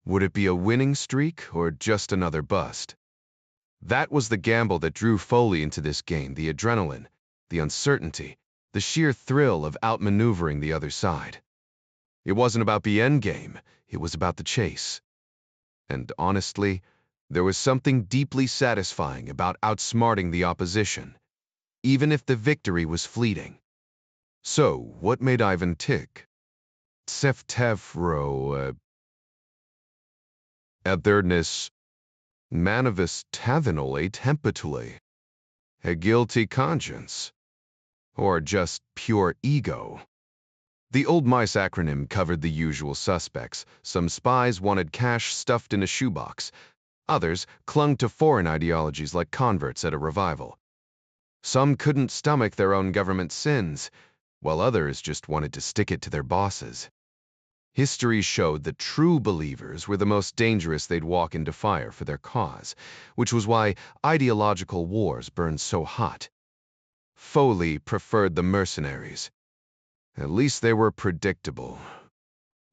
S1: Would it be a winning streak or just another bust? That was the gamble that drew Foley into this game, the adrenaline, the uncertainty, the sheer thrill of outmaneuvering the other side. It wasn't about the end game, it was about the chase. And honestly, there was something deeply satisfying about outsmarting the opposition, even if the victory was fleeting. So, what made Ivan tick? Tsevtevro, Atherness, Manavis Tavinole Tempitule, a guilty conscience, or just pure ego. The Old Mice acronym covered the usual suspects. Some spies wanted cash stuffed in a shoebox. Others clung to foreign ideologies like converts at a revival. Some couldn't stomach their own government sins, while others just wanted to stick it to their bosses. History showed that true believers were the most dangerous. They'd walk into fire for their cause, which was why ideological wars burned so hot. Foley preferred the mercenaries. At least they were predictable.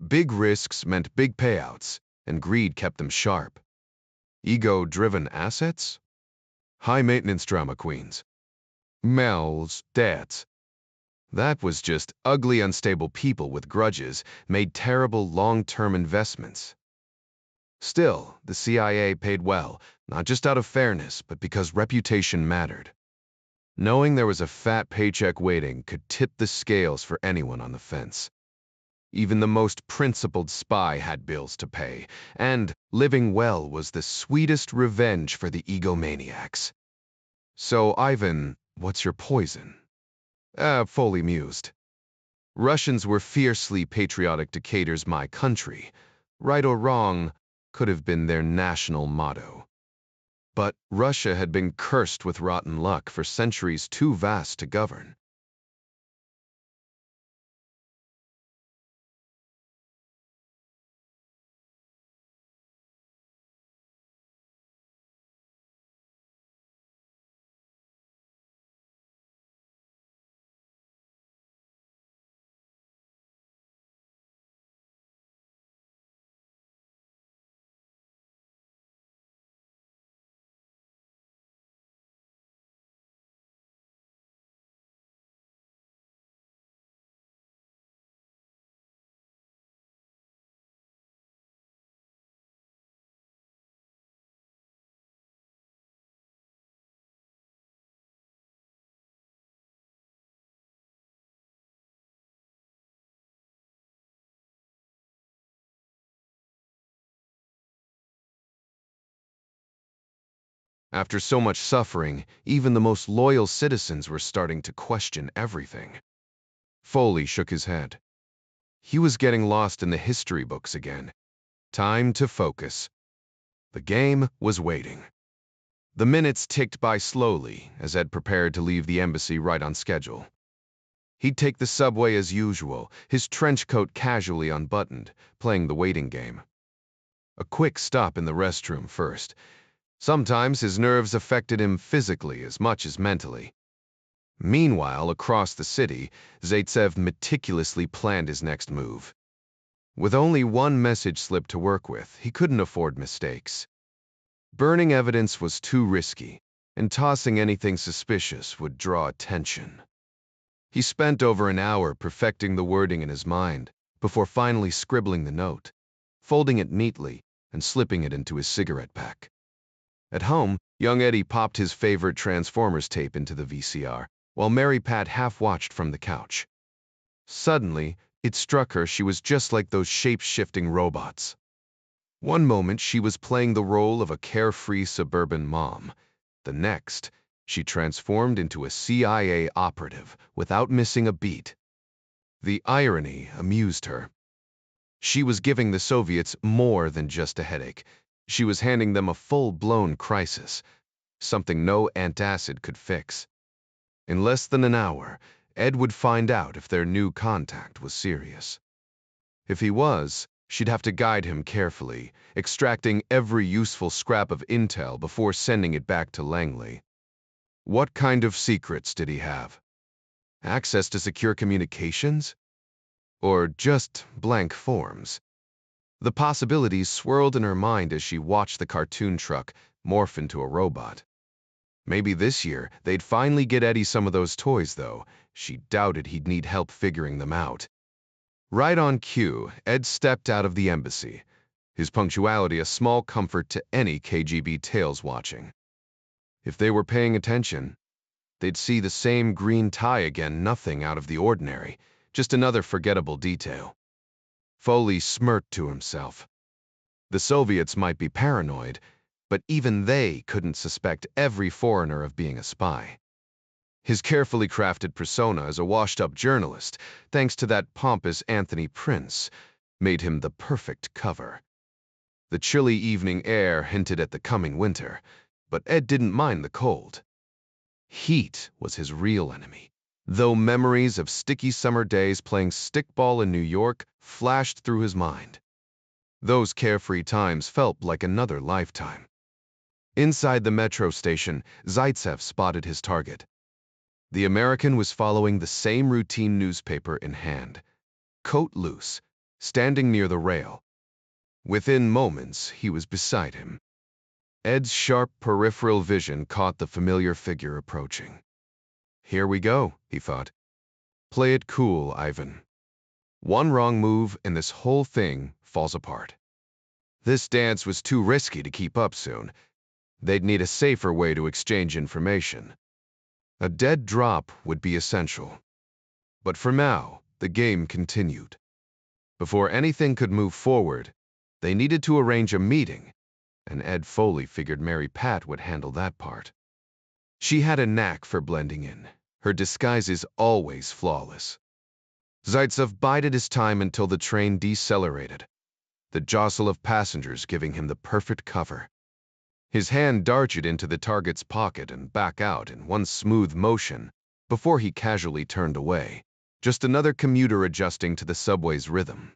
S1: Big risks meant big payouts, and greed kept them sharp. Ego-driven assets? High-maintenance drama queens. Mel's dads. That was just ugly, unstable people with grudges made terrible long-term investments. Still, the CIA paid well, not just out of fairness, but because reputation mattered. Knowing there was a fat paycheck waiting could tip the scales for anyone on the fence. Even the most principled spy had bills to pay, and living well was the sweetest revenge for the egomaniacs. So, Ivan, what's your poison? Foley mused. Russians were fiercely patriotic dictators. My country, right or wrong, could have been their national motto. But Russia had been cursed with rotten luck for centuries too vast to govern. After so much suffering, even the most loyal citizens were starting to question everything. Foley shook his head. He was getting lost in the history books again. Time to focus. The game was waiting. The minutes ticked by slowly as Ed prepared to leave the embassy right on schedule. He'd take the subway as usual, his trench coat casually unbuttoned, playing the waiting game. A quick stop in the restroom first. Sometimes his nerves affected him physically as much as mentally. Meanwhile, across the city, Zaitsev meticulously planned his next move. With only one message slip to work with, he couldn't afford mistakes. Burning evidence was too risky, and tossing anything suspicious would draw attention. He spent over an hour perfecting the wording in his mind before finally scribbling the note, folding it neatly, and slipping it into his cigarette pack. At home, young Eddie popped his favorite Transformers tape into the VCR, while Mary Pat half-watched from the couch. Suddenly, it struck her she was just like those shape-shifting robots. One moment, she was playing the role of a carefree suburban mom. The next, she transformed into a CIA operative without missing a beat. The irony amused her. She was giving the Soviets more than just a headache. She was handing them a full-blown crisis, something no antacid could fix. In less than an hour, Ed would find out if their new contact was serious. If he was, she'd have to guide him carefully, extracting every useful scrap of intel before sending it back to Langley. What kind of secrets did he have? Access to secure communications? Or just blank forms? The possibilities swirled in her mind as she watched the cartoon truck morph into a robot. Maybe this year they'd finally get Eddie some of those toys, though. She doubted he'd need help figuring them out. Right on cue, Ed stepped out of the embassy, his punctuality a small comfort to any KGB tales watching. If they were paying attention, they'd see the same green tie again, nothing out of the ordinary, just another forgettable detail. Foley smirked to himself. The Soviets might be paranoid, but even they couldn't suspect every foreigner of being a spy. His carefully crafted persona as a washed-up journalist, thanks to that pompous Anthony Prince, made him the perfect cover. The chilly evening air hinted at the coming winter, but Ed didn't mind the cold. Heat was his real enemy, though memories of sticky summer days playing stickball in New York flashed through his mind. Those carefree times felt like another lifetime. Inside the metro station, Zaitsev spotted his target. The American was following the same routine newspaper in hand, coat loose, standing near the rail. Within moments, he was beside him. Ed's sharp peripheral vision caught the familiar figure approaching. Here we go, he thought. Play it cool, Ivan. One wrong move and this whole thing falls apart. This dance was too risky to keep up soon. They'd need a safer way to exchange information. A dead drop would be essential. But for now, the game continued. Before anything could move forward, they needed to arrange a meeting, and Ed Foley figured Mary Pat would handle that part. She had a knack for blending in, her disguises always flawless. Zaitsev bided his time until the train decelerated, the jostle of passengers giving him the perfect cover. His hand darted into the target's pocket and back out in one smooth motion before he casually turned away, just another commuter adjusting to the subway's rhythm.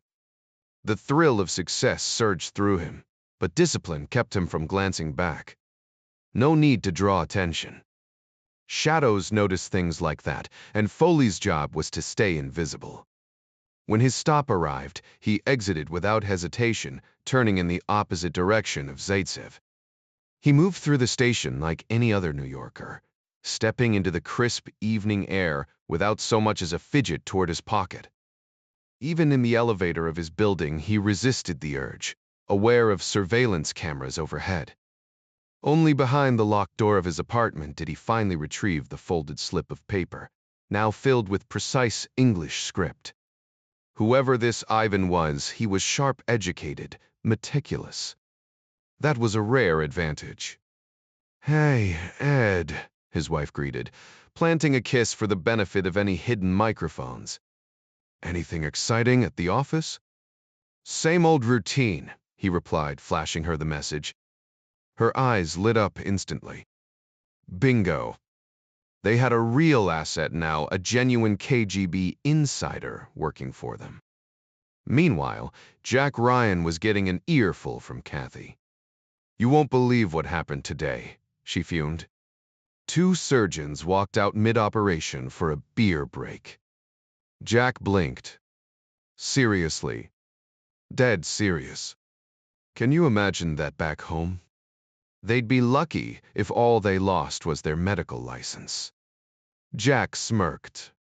S1: The thrill of success surged through him, but discipline kept him from glancing back. No need to draw attention. Shadows noticed things like that, and Foley's job was to stay invisible. When his stop arrived, he exited without hesitation, turning in the opposite direction of Zaitsev. He moved through the station like any other New Yorker, stepping into the crisp evening air without so much as a fidget toward his pocket. Even in the elevator of his building, he resisted the urge, aware of surveillance cameras overhead. Only behind the locked door of his apartment did he finally retrieve the folded slip of paper, now filled with precise English script. Whoever this Ivan was, he was sharp-educated, meticulous. That was a rare advantage. "Hey, Ed," his wife greeted, planting a kiss for the benefit of any hidden microphones. "Anything exciting at the office?" "Same old routine," he replied, flashing her the message. Her eyes lit up instantly. Bingo. They had a real asset now, a genuine KGB insider working for them. Meanwhile, Jack Ryan was getting an earful from Kathy. "You won't believe what happened today," she fumed. Two surgeons walked out mid-operation for a beer break. Jack blinked. "Seriously? Dead serious. Can you imagine that back home? They'd be lucky if all they lost was their medical license." Jack smirked.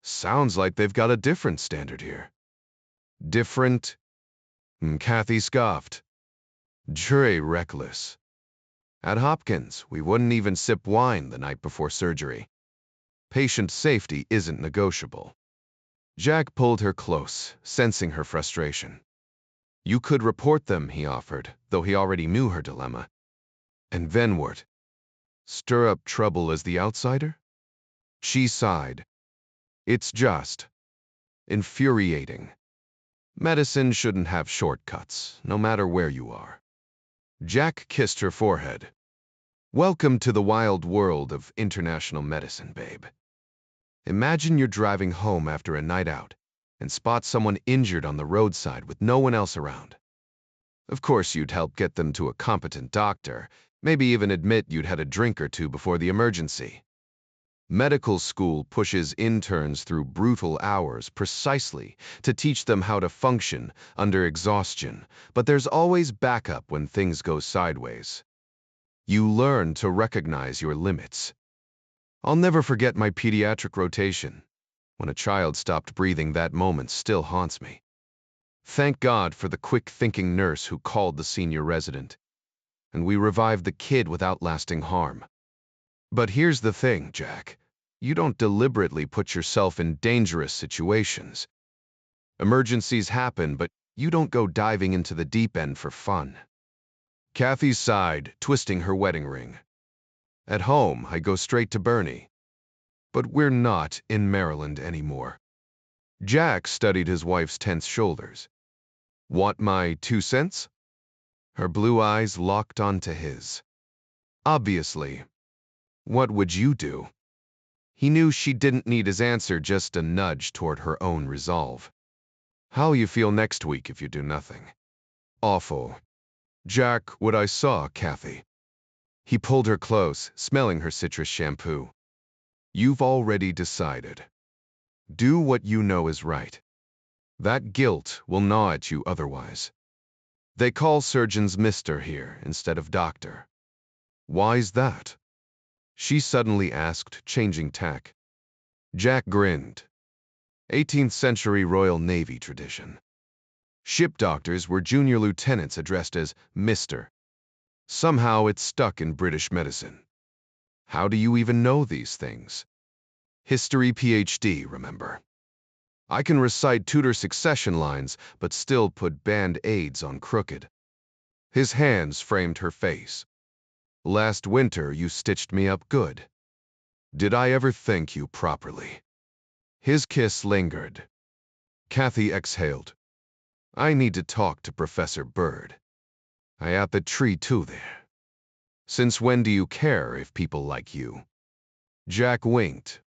S1: "Sounds like they've got a different standard here." "Different?" Kathy scoffed. "Jury reckless. At Hopkins, we wouldn't even sip wine the night before surgery. Patient safety isn't negotiable." Jack pulled her close, sensing her frustration. "You could report them," he offered, though he already knew her dilemma. "And then what? Stir up trouble as the outsider?" She sighed. "It's just infuriating. Medicine shouldn't have shortcuts, no matter where you are." Jack kissed her forehead. "Welcome to the wild world of international medicine, babe. Imagine you're driving home after a night out and spot someone injured on the roadside with no one else around. Of course, you'd help get them to a competent doctor, maybe even admit you'd had a drink or two before the emergency. Medical school pushes interns through brutal hours precisely to teach them how to function under exhaustion, but there's always backup when things go sideways. You learn to recognize your limits. I'll never forget my pediatric rotation. When a child stopped breathing, that moment still haunts me. Thank God for the quick-thinking nurse who called the senior resident, and we revived the kid without lasting harm. But here's the thing, Jack. You don't deliberately put yourself in dangerous situations. Emergencies happen, but you don't go diving into the deep end for fun." Kathy sighed, twisting her wedding ring. "At home, I go straight to Bernie. But we're not in Maryland anymore." Jack studied his wife's tense shoulders. "Want my 2 cents?" Her blue eyes locked onto his. "Obviously. What would you do?" He knew she didn't need his answer, just a nudge toward her own resolve. "How'll you feel next week if you do nothing?" "Awful." "Jack, what I saw, Kathy." He pulled her close, smelling her citrus shampoo. "You've already decided. Do what you know is right. That guilt will gnaw at you otherwise. They call surgeons Mister here instead of Doctor." "Why's that?" she suddenly asked, changing tack. Jack grinned. 18th century Royal Navy tradition. Ship doctors were junior lieutenants addressed as Mister. Somehow it stuck in British medicine. How do you even know these things? History PhD, remember. I can recite Tudor succession lines, but still put band-aids on crooked. His hands framed her face. "Last winter you stitched me up good. Did I ever thank you properly?" His kiss lingered. Kathy exhaled. "I need to talk to Professor Bird. I at the tree too there. Since when do you care if people like you?" Jack winked.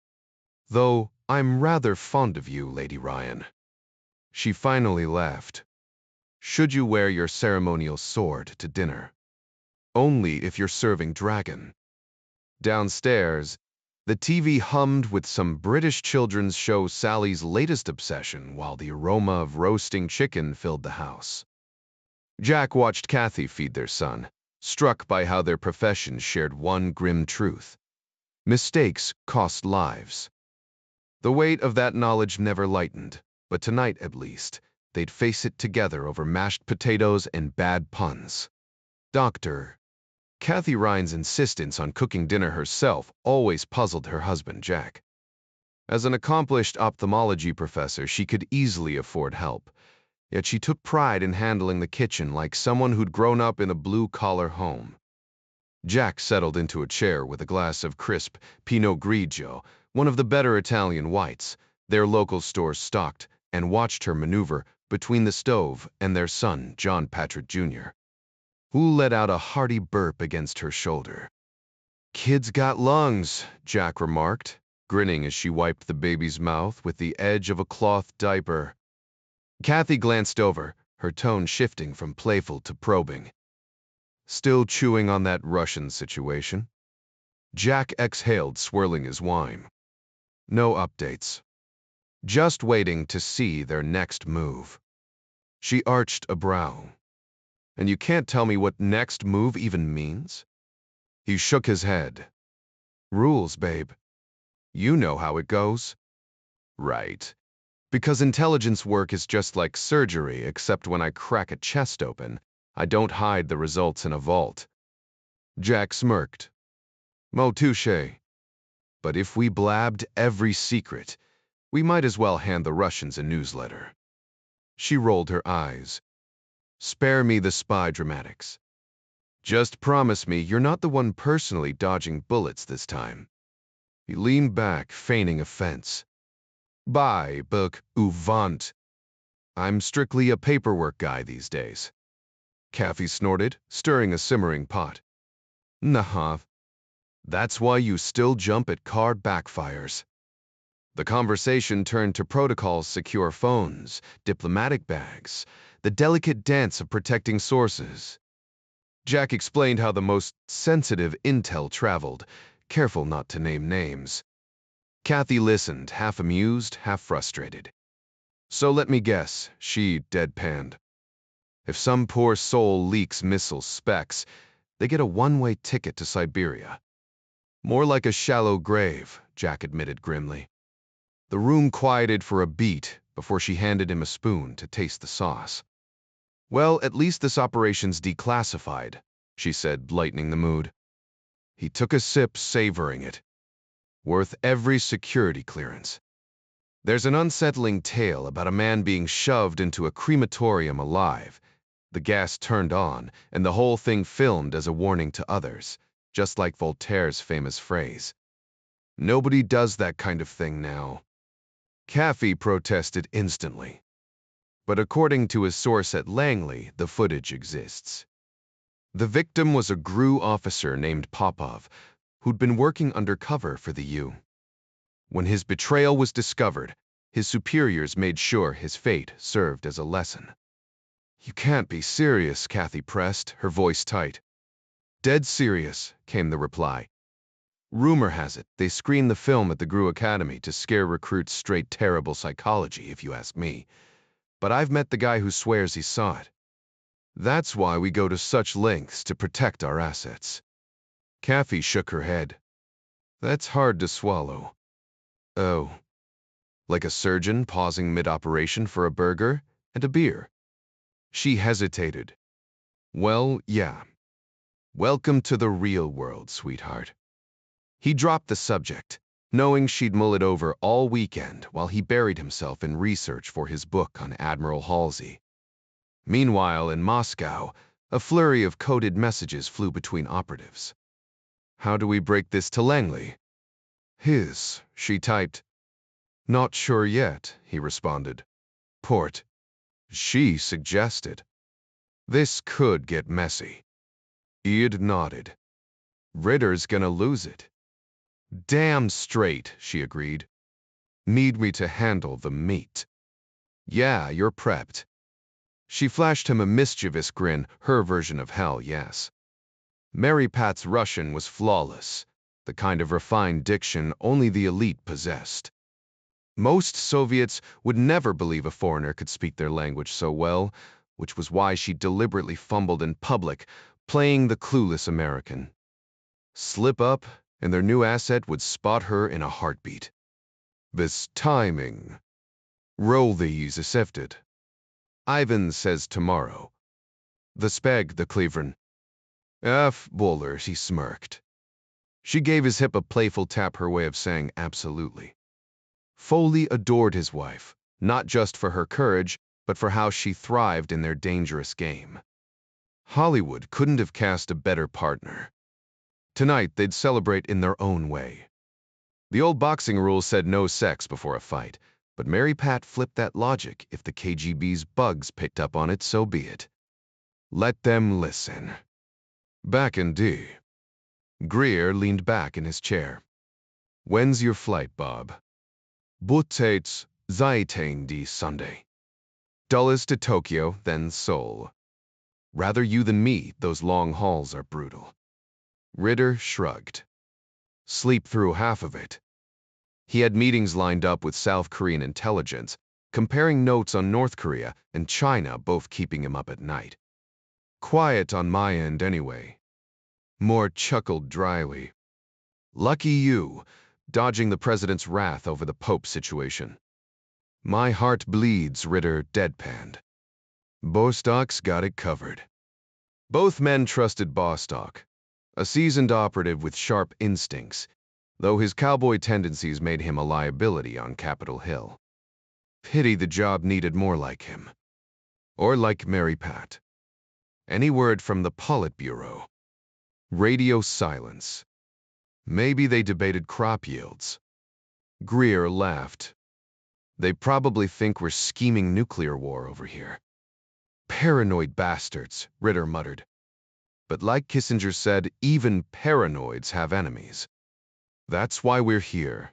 S1: "Though I'm rather fond of you, Lady Ryan." She finally laughed. "Should you wear your ceremonial sword to dinner?" "Only if you're serving dragon." Downstairs, the TV hummed with some British children's show Sally's latest obsession while the aroma of roasting chicken filled the house. Jack watched Kathy feed their son, struck by how their professions shared one grim truth. Mistakes cost lives. The weight of that knowledge never lightened, but tonight at least, they'd face it together over mashed potatoes and bad puns. Doctor. Kathy Ryan's insistence on cooking dinner herself always puzzled her husband, Jack. As an accomplished ophthalmology professor, she could easily afford help, yet she took pride in handling the kitchen like someone who'd grown up in a blue-collar home. Jack settled into a chair with a glass of crisp Pinot Grigio, one of the better Italian whites their local stores stocked, and watched her maneuver between the stove and their son, John Patrick Jr., who let out a hearty burp against her shoulder. "Kid's got lungs," Jack remarked, grinning as she wiped the baby's mouth with the edge of a cloth diaper. Kathy glanced over, her tone shifting from playful to probing. Still chewing on that Russian situation? Jack exhaled, swirling his wine. No updates. Just waiting to see their next move. She arched a brow. And you can't tell me what next move even means? He shook his head. Rules, babe. You know how it goes. Right. Because intelligence work is just like surgery, except when I crack a chest open, I don't hide the results in a vault. Jack smirked. Mo touche. But if we blabbed every secret, we might as well hand the Russians a newsletter. She rolled her eyes. Spare me the spy dramatics. Just promise me you're not the one personally dodging bullets this time. He leaned back, feigning offense. Bye, book, ou vent. I'm strictly a paperwork guy these days. Kathy snorted, stirring a simmering pot. Nah, that's why you still jump at card backfires. The conversation turned to protocols, secure phones, diplomatic bags, the delicate dance of protecting sources. Jack explained how the most sensitive intel traveled, careful not to name names. Kathy listened, half amused, half frustrated. So let me guess, she deadpanned. If some poor soul leaks missile specs, they get a one-way ticket to Siberia. More like a shallow grave, Jack admitted grimly. The room quieted for a beat before she handed him a spoon to taste the sauce. Well, at least this operation's declassified, she said, lightening the mood. He took a sip, savoring it. Worth every security clearance. There's an unsettling tale about a man being shoved into a crematorium alive, the gas turned on, and the whole thing filmed as a warning to others, just like Voltaire's famous phrase. Nobody does that kind of thing now. Kathy protested instantly. But according to his source at Langley, the footage exists. The victim was a GRU officer named Popov, who'd been working undercover for the U. When his betrayal was discovered, his superiors made sure his fate served as a lesson. You can't be serious, Kathy pressed, her voice tight. Dead serious, came the reply. Rumor has it they screened the film at the GRU Academy to scare recruits straight terrible psychology, if you ask me. But I've met the guy who swears he saw it. That's why we go to such lengths to protect our assets. Kathy shook her head. That's hard to swallow. Oh. Like a surgeon pausing mid-operation for a burger and a beer. She hesitated. Well, yeah. Welcome to the real world, sweetheart. He dropped the subject, knowing she'd mull it over all weekend while he buried himself in research for his book on Admiral Halsey. Meanwhile, in Moscow, a flurry of coded messages flew between operatives. How do we break this to Langley? She typed. Not sure yet, he responded. Port. She suggested. This could get messy. Iad nodded. Ritter's gonna lose it. Damn straight, she agreed. Need me to handle the meat. Yeah, you're prepped. She flashed him a mischievous grin, her version of hell, yes. Mary Pat's Russian was flawless, the kind of refined diction only the elite possessed. Most Soviets would never believe a foreigner could speak their language so well, which was why she deliberately fumbled in public, playing the clueless American. Slip up, and their new asset would spot her in a heartbeat. This timing. Roll these accepted. Ivan says tomorrow. The speg, the Cleveland. F. Bowler, she smirked. She gave his hip a playful tap, her way of saying absolutely. Foley adored his wife, not just for her courage, but for how she thrived in their dangerous game. Hollywood couldn't have cast a better partner. Tonight, they'd celebrate in their own way. The old boxing rule said no sex before a fight, but Mary Pat flipped that logic. If the KGB's bugs picked up on it, so be it. Let them listen. Back in D. Greer leaned back in his chair. When's your flight, Bob? Butets Zeiting die Sunday. Dullest to Tokyo, then Seoul. Rather you than me, those long hauls are brutal. Ritter shrugged. Sleep through half of it. He had meetings lined up with South Korean intelligence, comparing notes on North Korea and China, both keeping him up at night. Quiet on my end anyway. Moore chuckled dryly. Lucky you, dodging the president's wrath over the Pope situation. My heart bleeds, Ritter deadpanned. Bostock's got it covered. Both men trusted Bostock, a seasoned operative with sharp instincts, though his cowboy tendencies made him a liability on Capitol Hill. Pity the job needed more like him. Or like Mary Pat. Any word from the Politburo? Radio silence. Maybe they debated crop yields. Greer laughed. They probably think we're scheming nuclear war over here. Paranoid bastards, Ritter muttered. But like Kissinger said, even paranoids have enemies. That's why we're here.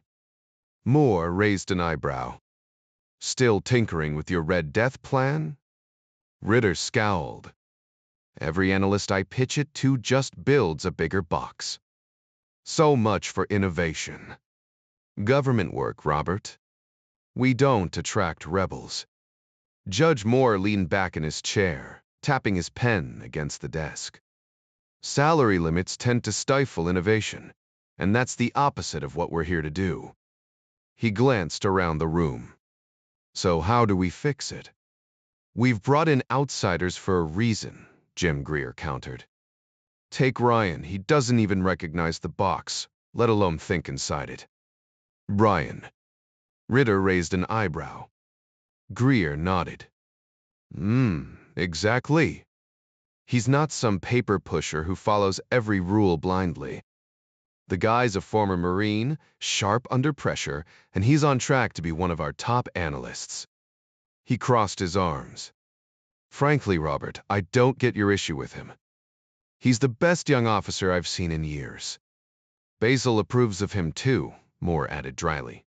S1: Moore raised an eyebrow. Still tinkering with your Red Death plan? Ritter scowled. Every analyst I pitch it to just builds a bigger box. So much for innovation. Government work, Robert. We don't attract rebels. Judge Moore leaned back in his chair, tapping his pen against the desk. Salary limits tend to stifle innovation, and that's the opposite of what we're here to do. He glanced around the room. So how do we fix it? We've brought in outsiders for a reason, Jim Greer countered. Take Ryan, he doesn't even recognize the box, let alone think inside it. Ryan. Ritter raised an eyebrow. Greer nodded. Exactly. He's not some paper pusher who follows every rule blindly. The guy's a former Marine, sharp under pressure, and he's on track to be one of our top analysts. He crossed his arms. Frankly, Robert, I don't get your issue with him. He's the best young officer I've seen in years. Basil approves of him too, Moore added dryly.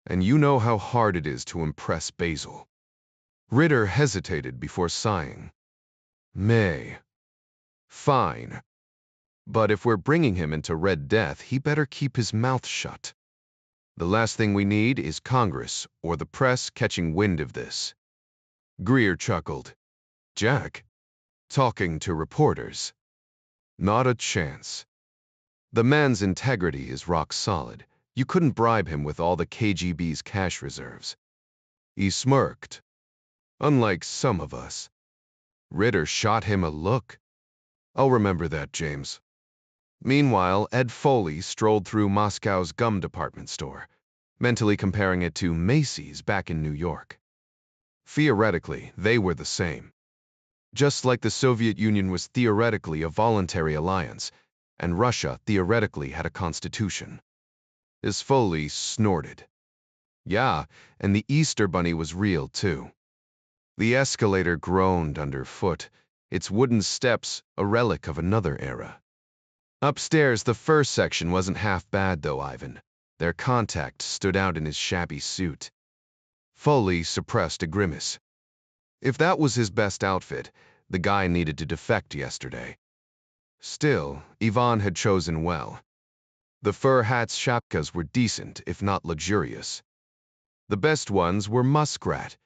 S1: And you know how hard it is to impress Basil. Ritter hesitated before sighing. May. Fine. But if we're bringing him into Red Death, he better keep his mouth shut. The last thing we need is Congress or the press catching wind of this. Greer chuckled. Jack? Talking to reporters. Not a chance. The man's integrity is rock solid. You couldn't bribe him with all the KGB's cash reserves. He smirked. Unlike some of us. Ritter shot him a look. I'll remember that, James. Meanwhile, Ed Foley strolled through Moscow's gum department store, mentally comparing it to Macy's back in New York. Theoretically, they were the same. Just like the Soviet Union was theoretically a voluntary alliance, and Russia theoretically had a constitution. As Foley snorted. Yeah, and the Easter Bunny was real, too. The escalator groaned underfoot, its wooden steps a relic of another era. Upstairs, the first section wasn't half bad, though, Ivan. Their contact stood out in his shabby suit. Foley suppressed a grimace. If that was his best outfit, the guy needed to defect yesterday. Still, Ivan had chosen well. The fur hats shapkas were decent, if not luxurious. The best ones were muskrat,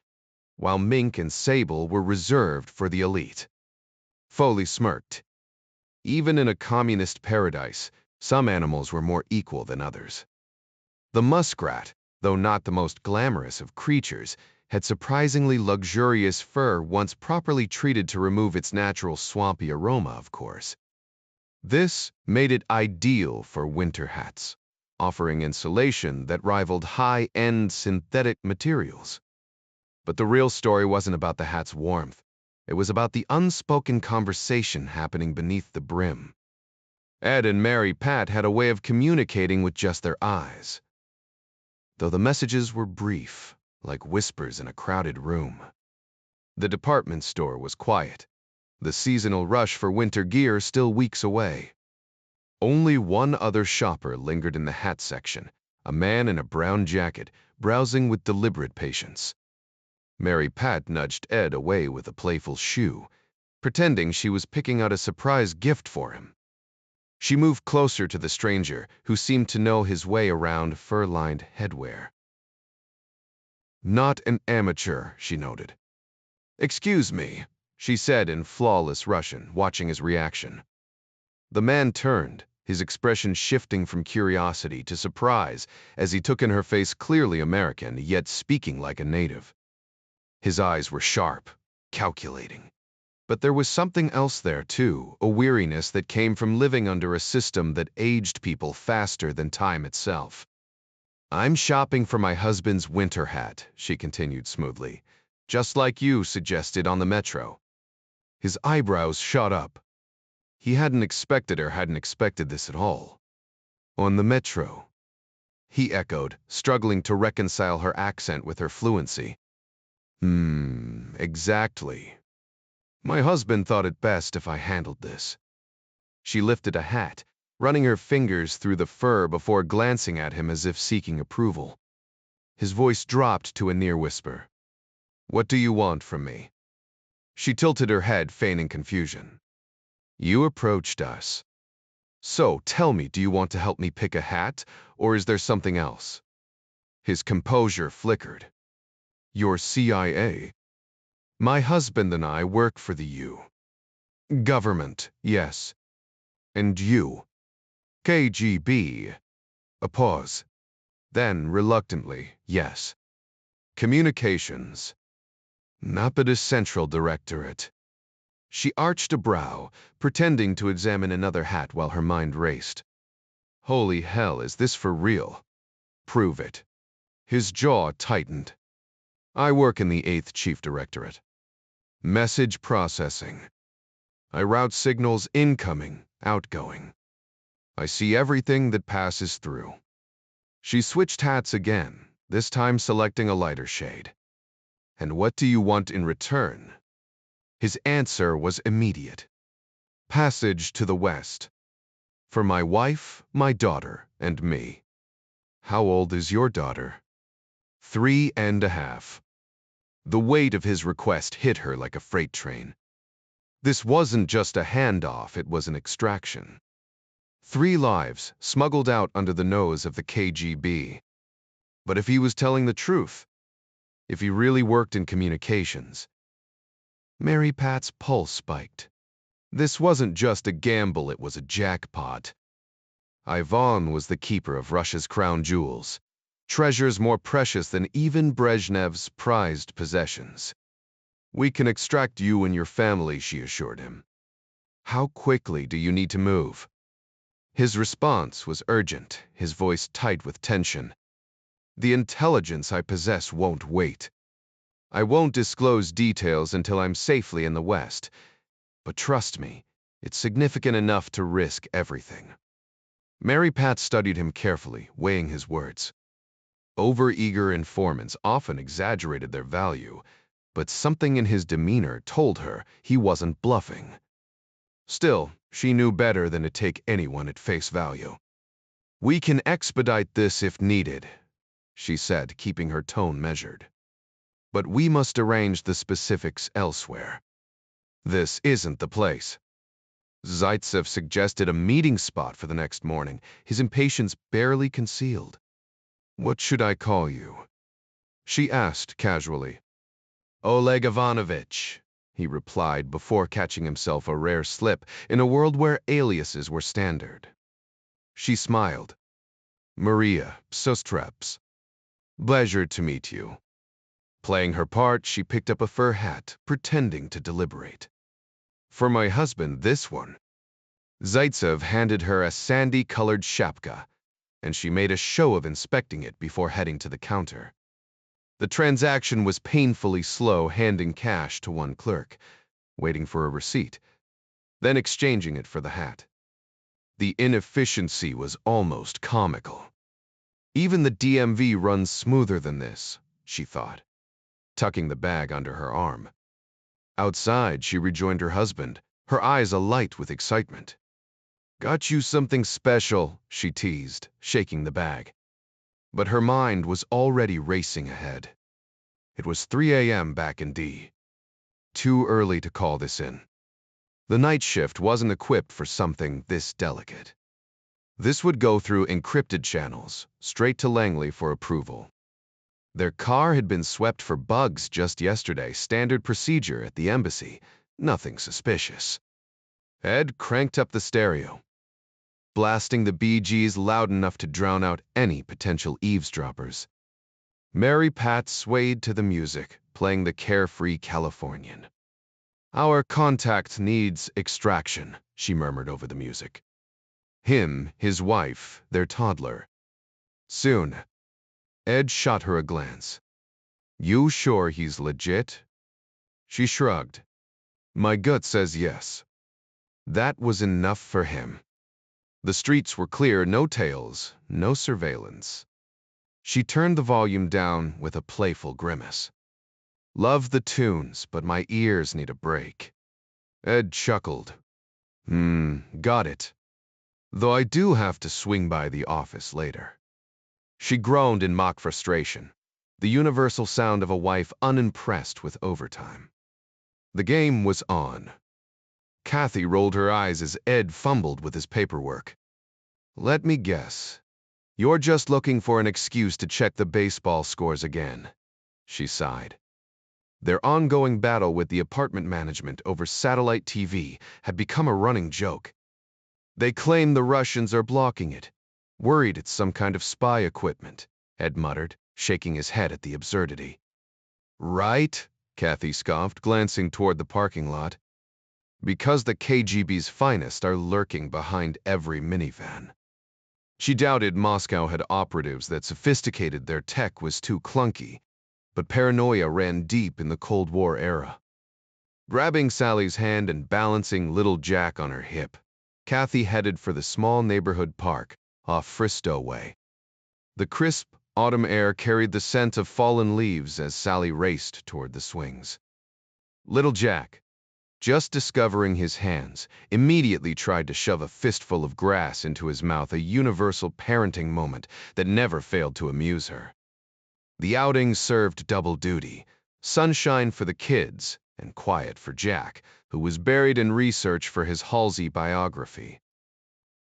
S1: while mink and sable were reserved for the elite. Foley smirked. Even in a communist paradise, some animals were more equal than others. The muskrat, though not the most glamorous of creatures, had surprisingly luxurious fur once properly treated to remove its natural swampy aroma, of course. This made it ideal for winter hats, offering insulation that rivaled high-end synthetic materials. But the real story wasn't about the hat's warmth. It was about the unspoken conversation happening beneath the brim. Ed and Mary Pat had a way of communicating with just their eyes, though the messages were brief, like whispers in a crowded room. The department store was quiet, the seasonal rush for winter gear still weeks away. Only one other shopper lingered in the hat section, a man in a brown jacket, browsing with deliberate patience. Mary Pat nudged Ed away with a playful shoo, pretending she was picking out a surprise gift for him. She moved closer to the stranger, who seemed to know his way around fur-lined headwear. "Not an amateur," she noted. "Excuse me," she said in flawless Russian, watching his reaction. The man turned, his expression shifting from curiosity to surprise as he took in her face, clearly American, yet speaking like a native. His eyes were sharp, calculating. But there was something else there, too, a weariness that came from living under a system that aged people faster than time itself. "I'm shopping for my husband's winter hat," she continued smoothly, "just like you suggested on the metro." His eyebrows shot up. He hadn't expected this at all. "On the metro," he echoed, struggling to reconcile her accent with her fluency. Exactly. My husband thought it best if I handled this." She lifted a hat, running her fingers through the fur before glancing at him as if seeking approval. His voice dropped to a near whisper. "What do you want from me?" She tilted her head, feigning confusion. "You approached us. So tell me, do you want to help me pick a hat, or is there something else?" His composure flickered. "You're CIA. My husband and I work for the U. Government, yes. And you? KGB." A pause. Then, reluctantly, "Yes. Communications. Napata Central Directorate." She arched a brow, pretending to examine another hat while her mind raced. "Holy hell, is this for real? Prove it." His jaw tightened. "I work in the 8th Chief Directorate. Message processing. I route signals incoming, outgoing. I see everything that passes through." She switched hats again, this time selecting a lighter shade. "And what do you want in return?" His answer was immediate. "Passage to the west. For my wife, my daughter, and me." "How old is your daughter?" 3.5. The weight of his request hit her like a freight train. This wasn't just a handoff, it was an extraction. 3 lives smuggled out under the nose of the KGB. But if he was telling the truth, if he really worked in communications, Mary Pat's pulse spiked. This wasn't just a gamble, it was a jackpot. Ivan was the keeper of Russia's crown jewels, treasures more precious than even Brezhnev's prized possessions. "We can extract you and your family," she assured him. "How quickly do you need to move?" His response was urgent, his voice tight with tension. "The intelligence I possess won't wait. I won't disclose details until I'm safely in the West. But trust me, it's significant enough to risk everything." Mary Pat studied him carefully, weighing his words. Overeager informants often exaggerated their value, but something in his demeanor told her he wasn't bluffing. Still, she knew better than to take anyone at face value. "We can expedite this if needed," she said, keeping her tone measured. "But we must arrange the specifics elsewhere. This isn't the place." Zaitsev suggested a meeting spot for the next morning, his impatience barely concealed. "What should I call you?" she asked casually. "Oleg Ivanovich," he replied before catching himself a rare slip in a world where aliases were standard. She smiled. "Maria Sostreps. Pleasure to meet you." Playing her part, she picked up a fur hat, pretending to deliberate. "For my husband, this one." Zaitsev handed her a sandy-colored shapka, and she made a show of inspecting it before heading to the counter. The transaction was painfully slow, handing cash to one clerk, waiting for a receipt, then exchanging it for the hat. The inefficiency was almost comical. Even the DMV runs smoother than this, she thought, tucking the bag under her arm. Outside, she rejoined her husband, her eyes alight with excitement. "Got you something special," she teased, shaking the bag. But her mind was already racing ahead. It was 3 a.m. back in D. Too early to call this in. The night shift wasn't equipped for something this delicate. This would go through encrypted channels, straight to Langley for approval. Their car had been swept for bugs just yesterday, standard procedure at the embassy, nothing suspicious. Ed cranked up the stereo, blasting the Bee Gees loud enough to drown out any potential eavesdroppers. Mary Pat swayed to the music, playing the carefree Californian. "Our contact needs extraction," she murmured over the music. Him, his wife, their toddler. Soon. Ed shot her a glance. "You sure he's legit?" She shrugged. "My gut says yes." That was enough for him. The streets were clear, no tails, no surveillance. She turned the volume down with a playful grimace. "Love the tunes, but my ears need a break." Ed chuckled. Got it. Though I do have to swing by the office later." She groaned in mock frustration, the universal sound of a wife unimpressed with overtime. The game was on. Kathy rolled her eyes as Ed fumbled with his paperwork. "Let me guess. You're just looking for an excuse to check the baseball scores again," she sighed. Their ongoing battle with the apartment management over satellite TV had become a running joke. "They claim the Russians are blocking it. Worried it's some kind of spy equipment," Ed muttered, shaking his head at the absurdity. "Right," Kathy scoffed, glancing toward the parking lot. "Because the KGB's finest are lurking behind every minivan." She doubted Moscow had operatives that sophisticated their tech was too clunky, but paranoia ran deep in the Cold War era. Grabbing Sally's hand and balancing little Jack on her hip, Kathy headed for the small neighborhood park off Fristow Way. The crisp, autumn air carried the scent of fallen leaves as Sally raced toward the swings. Little Jack, just discovering his hands, immediately tried to shove a fistful of grass into his mouth, a universal parenting moment that never failed to amuse her. The outing served double duty, sunshine for the kids and quiet for Jack, who was buried in research for his Halsey biography.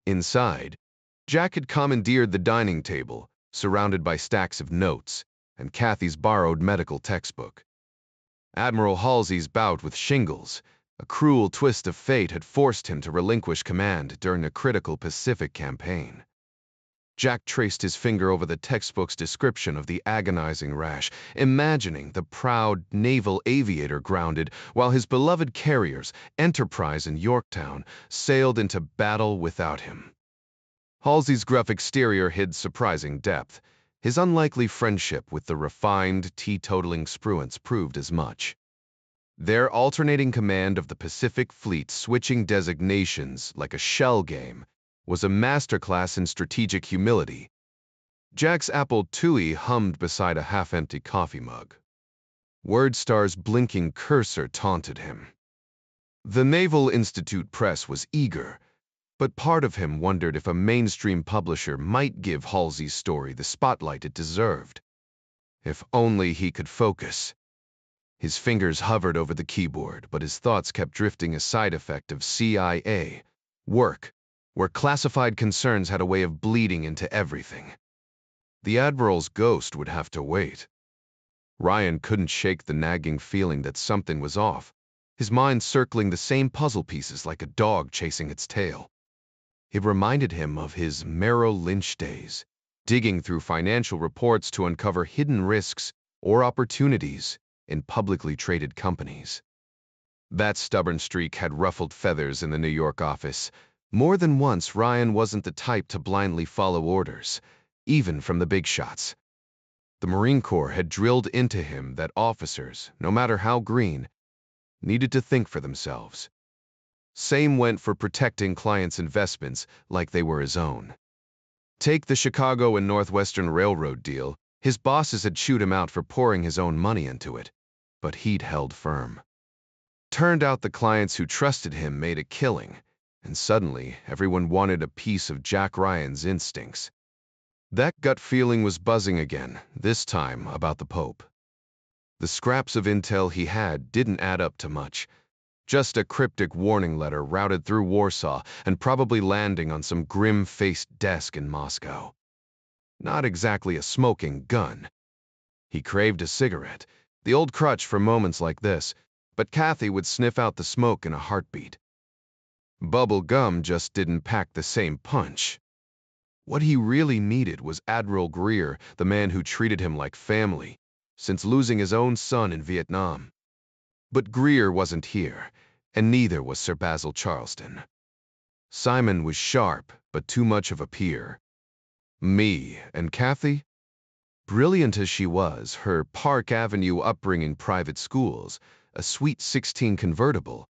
S1: Inside, Jack had commandeered the dining table, surrounded by stacks of notes, and Kathy's borrowed medical textbook. Admiral Halsey's bout with shingles, a cruel twist of fate, had forced him to relinquish command during a critical Pacific campaign. Jack traced his finger over the textbook's description of the agonizing rash, imagining the proud naval aviator grounded while his beloved carriers, Enterprise and Yorktown, sailed into battle without him. Halsey's gruff exterior hid surprising depth. His unlikely friendship with the refined, teetotaling Spruance proved as much. Their alternating command of the Pacific Fleet, switching designations like a shell game, was a masterclass in strategic humility. Jack's Apple IIe hummed beside a half-empty coffee mug. WordStar's blinking cursor taunted him. The Naval Institute Press was eager, but part of him wondered if a mainstream publisher might give Halsey's story the spotlight it deserved. If only he could focus. His fingers hovered over the keyboard, but his thoughts kept drifting, a side effect of CIA work, where classified concerns had a way of bleeding into everything. The Admiral's ghost would have to wait. Ryan couldn't shake the nagging feeling that something was off, his mind circling the same puzzle pieces like a dog chasing its tail. It reminded him of his Merrill Lynch days, digging through financial reports to uncover hidden risks or opportunities in publicly traded companies. That stubborn streak had ruffled feathers in the New York office. More than once, Ryan wasn't the type to blindly follow orders, even from the big shots. The Marine Corps had drilled into him that officers, no matter how green, needed to think for themselves. Same went for protecting clients' investments like they were his own. Take the Chicago and Northwestern Railroad deal. His bosses had chewed him out for pouring his own money into it, but he'd held firm. Turned out the clients who trusted him made a killing, and suddenly everyone wanted a piece of Jack Ryan's instincts. That gut feeling was buzzing again, this time about the Pope. The scraps of intel he had didn't add up to much. Just a cryptic warning letter routed through Warsaw and probably landing on some grim-faced desk in Moscow. Not exactly a smoking gun. He craved a cigarette, the old crutch for moments like this, but Kathy would sniff out the smoke in a heartbeat. Bubble gum just didn't pack the same punch. What he really needed was Admiral Greer, the man who treated him like family, since losing his own son in Vietnam. But Greer wasn't here, and neither was Sir Basil Charleston. Simon was sharp, but too much of a peer. Me and Kathy? Brilliant as she was, her Park Avenue upbringing, private schools, a sweet 16 convertible,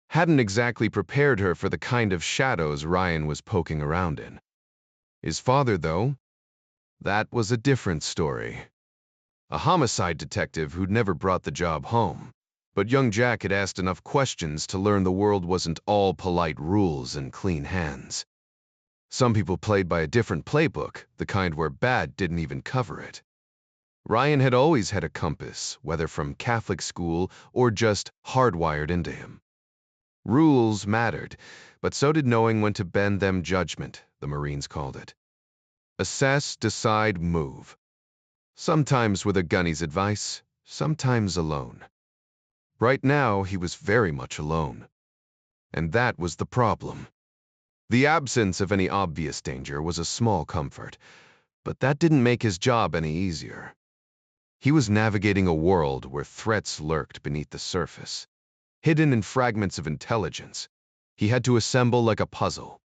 S1: hadn't exactly prepared her for the kind of shadows Ryan was poking around in. His father, though, that was a different story. A homicide detective who'd never brought the job home. But young Jack had asked enough questions to learn the world wasn't all polite rules and clean hands. Some people played by a different playbook, the kind where bad didn't even cover it. Ryan had always had a compass, whether from Catholic school or just hardwired into him. Rules mattered, but so did knowing when to bend them. Judgment, the Marines called it. Assess, decide, move. Sometimes with a gunny's advice, sometimes alone. Right now, he was very much alone. And that was the problem. The absence of any obvious danger was a small comfort, but that didn't make his job any easier. He was navigating a world where threats lurked beneath the surface, hidden in fragments of intelligence. He had to assemble like a puzzle.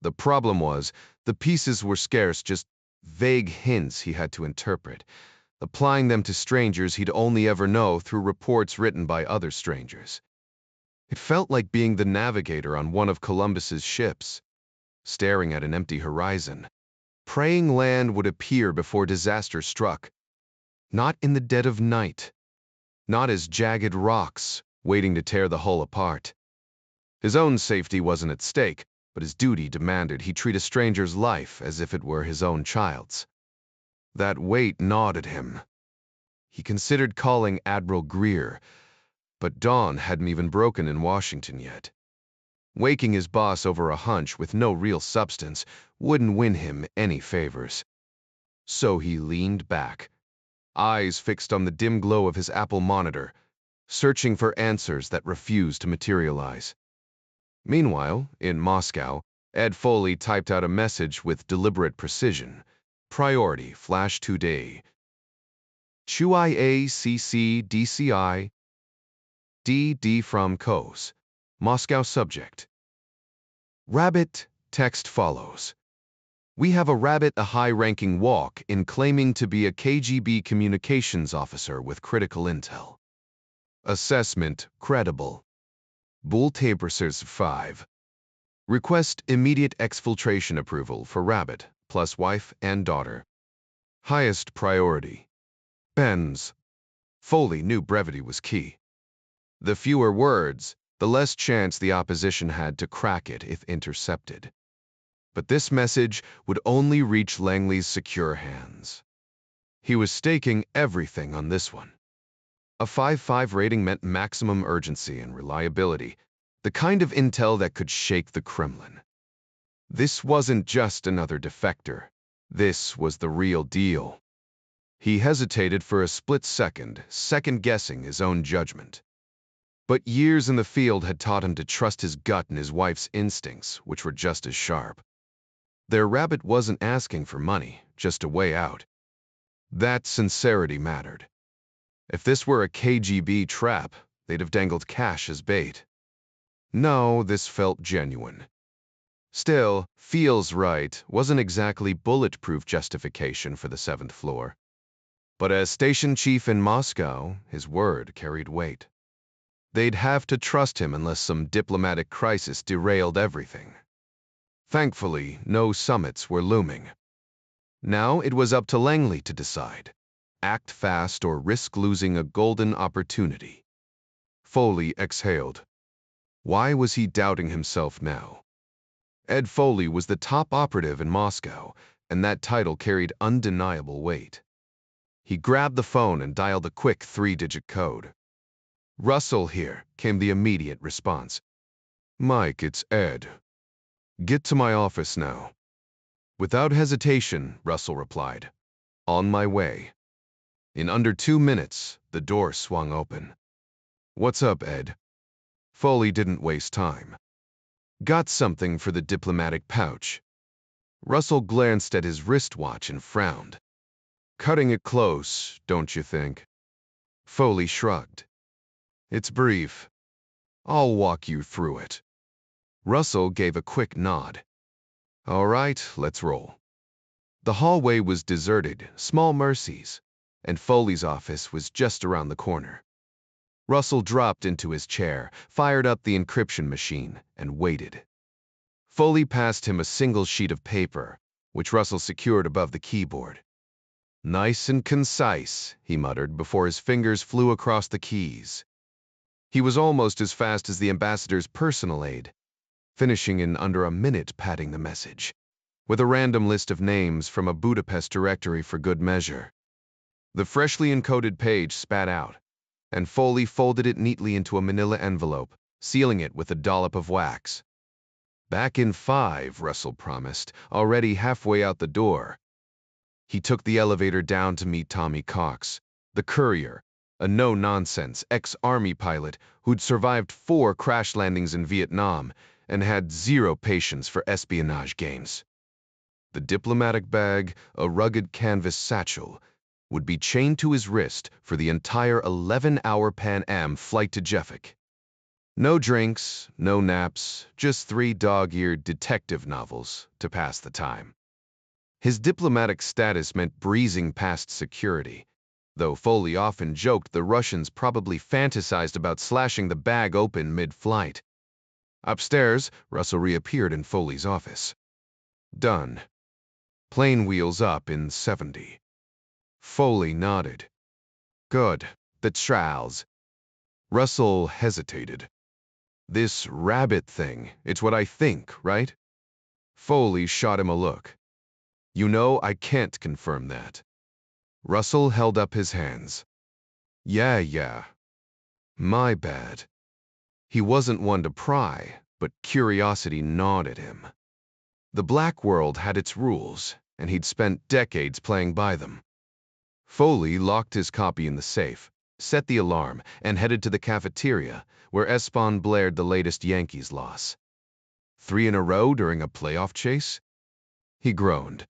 S1: The problem was, the pieces were scarce, just vague hints he had to interpret, applying them to strangers he'd only ever know through reports written by other strangers. It felt like being the navigator on one of Columbus's ships, staring at an empty horizon, praying land would appear before disaster struck. Not in the dead of night, not as jagged rocks waiting to tear the hull apart. His own safety wasn't at stake, but his duty demanded he treat a stranger's life as if it were his own child's. That weight gnawed at him. He considered calling Admiral Greer, but dawn hadn't even broken in Washington yet. Waking his boss over a hunch with no real substance wouldn't win him any favors. So he leaned back, eyes fixed on the dim glow of his Apple monitor, searching for answers that refused to materialize. Meanwhile, in Moscow, Ed Foley typed out a message with deliberate precision. Priority, flash today. Chui ACC DCI DD from Kos. Moscow subject. Rabbit, text follows. We have a rabbit, a high-ranking walk in claiming to be a KGB communications officer with critical intel. Assessment, credible. Bull Tapersers 5. Request immediate exfiltration approval for rabbit, plus wife and daughter. Highest priority. Benz. Foley knew brevity was key. The fewer words, the less chance the opposition had to crack it if intercepted. But this message would only reach Langley's secure hands. He was staking everything on this one. A 5.5 rating meant maximum urgency and reliability, the kind of intel that could shake the Kremlin. This wasn't just another defector. This was the real deal. He hesitated for a split second, second-guessing his own judgment. But years in the field had taught him to trust his gut and his wife's instincts, which were just as sharp. Their rabbit wasn't asking for money, just a way out. That sincerity mattered. If this were a KGB trap, they'd have dangled cash as bait. No, this felt genuine. Still, feels right wasn't exactly bulletproof justification for the 7th floor. But as station chief in Moscow, his word carried weight. They'd have to trust him unless some diplomatic crisis derailed everything. Thankfully, no summits were looming. Now it was up to Langley to decide. Act fast or risk losing a golden opportunity. Foley exhaled. Why was he doubting himself now? Ed Foley was the top operative in Moscow, and that title carried undeniable weight. He grabbed the phone and dialed a quick 3-digit code. "Russell here," came the immediate response. "Mike, it's Ed. Get to my office now." Without hesitation, Russell replied, "On my way." In under 2 minutes, the door swung open. "What's up, Ed?" Foley didn't waste time. "Got something for the diplomatic pouch." Russell glanced at his wristwatch and frowned. "Cutting it close, don't you think?" Foley shrugged. "It's brief. I'll walk you through it." Russell gave a quick nod. "All right, let's roll." The hallway was deserted, small mercies, and Foley's office was just around the corner. Russell dropped into his chair, fired up the encryption machine, and waited. Foley passed him a single sheet of paper, which Russell secured above the keyboard. "Nice and concise," he muttered before his fingers flew across the keys. He was almost as fast as the ambassador's personal aide, finishing in under a minute padding the message, with a random list of names from a Budapest directory for good measure. The freshly encoded page spat out, and Foley folded it neatly into a manila envelope, sealing it with a dollop of wax. "Back in 5, Russell promised, already halfway out the door. He took the elevator down to meet Tommy Cox, the courier, a no-nonsense ex-army pilot who'd survived 4 crash landings in Vietnam and had 0 patience for espionage games. The diplomatic bag, a rugged canvas satchel, would be chained to his wrist for the entire 11-hour Pan Am flight to Jeffic. No drinks, no naps, just 3 dog-eared detective novels to pass the time. His diplomatic status meant breezing past security, though Foley often joked the Russians probably fantasized about slashing the bag open mid-flight. Upstairs, Russell reappeared in Foley's office. "Done. Plane wheels up in 70. Foley nodded. "Good. The trials." Russell hesitated. "This rabbit thing, it's what I think, right?" Foley shot him a look. "You know, I can't confirm that." Russell held up his hands. Yeah. My bad." He wasn't one to pry, but curiosity gnawed at him. The black world had its rules, and he'd spent decades playing by them. Foley locked his copy in the safe, set the alarm, and headed to the cafeteria, where Espon blared the latest Yankees loss. 3 in a row during a playoff chase? He groaned.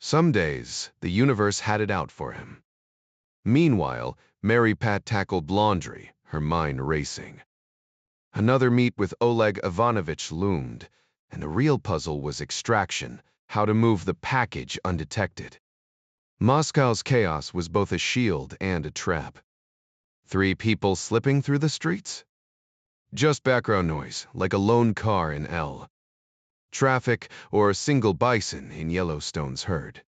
S1: Some days, the universe had it out for him. Meanwhile, Mary Pat tackled laundry, her mind racing. Another meet with Oleg Ivanovich loomed, and the real puzzle was extraction, how to move the package undetected. Moscow's chaos was both a shield and a trap. 3 people slipping through the streets? Just background noise, like a lone car in L. Traffic or a single bison in Yellowstone's herd.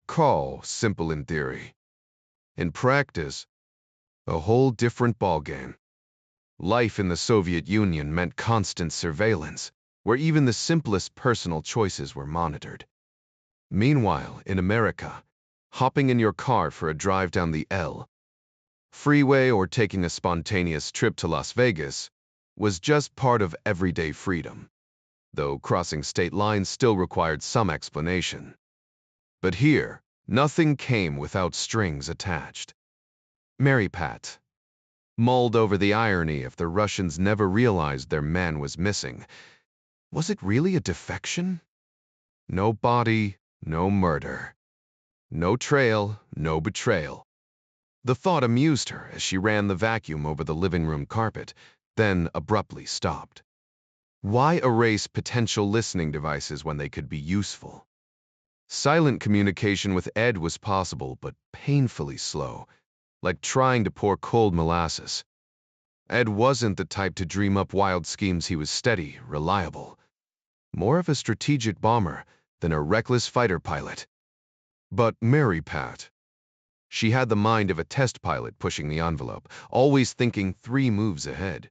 S1: Call simple in theory. In practice, a whole different ballgame. Life in the Soviet Union meant constant surveillance, where even the simplest personal choices were monitored. Meanwhile, in America, hopping in your car for a drive down the L freeway or taking a spontaneous trip to Las Vegas was just part of everyday freedom, though crossing state lines still required some explanation. But here, nothing came without strings attached. Mary Pat mulled over the irony if the Russians never realized their man was missing. Was it really a defection? No body, no murder. No trail, no betrayal. The thought amused her as she ran the vacuum over the living room carpet, then abruptly stopped. Why erase potential listening devices when they could be useful? Silent communication with Ed was possible, but painfully slow, like trying to pour cold molasses. Ed wasn't the type to dream up wild schemes. He was steady, reliable. More of a strategic bomber than a reckless fighter pilot. But Mary Pat, she had the mind of a test pilot pushing the envelope, always thinking 3 moves ahead.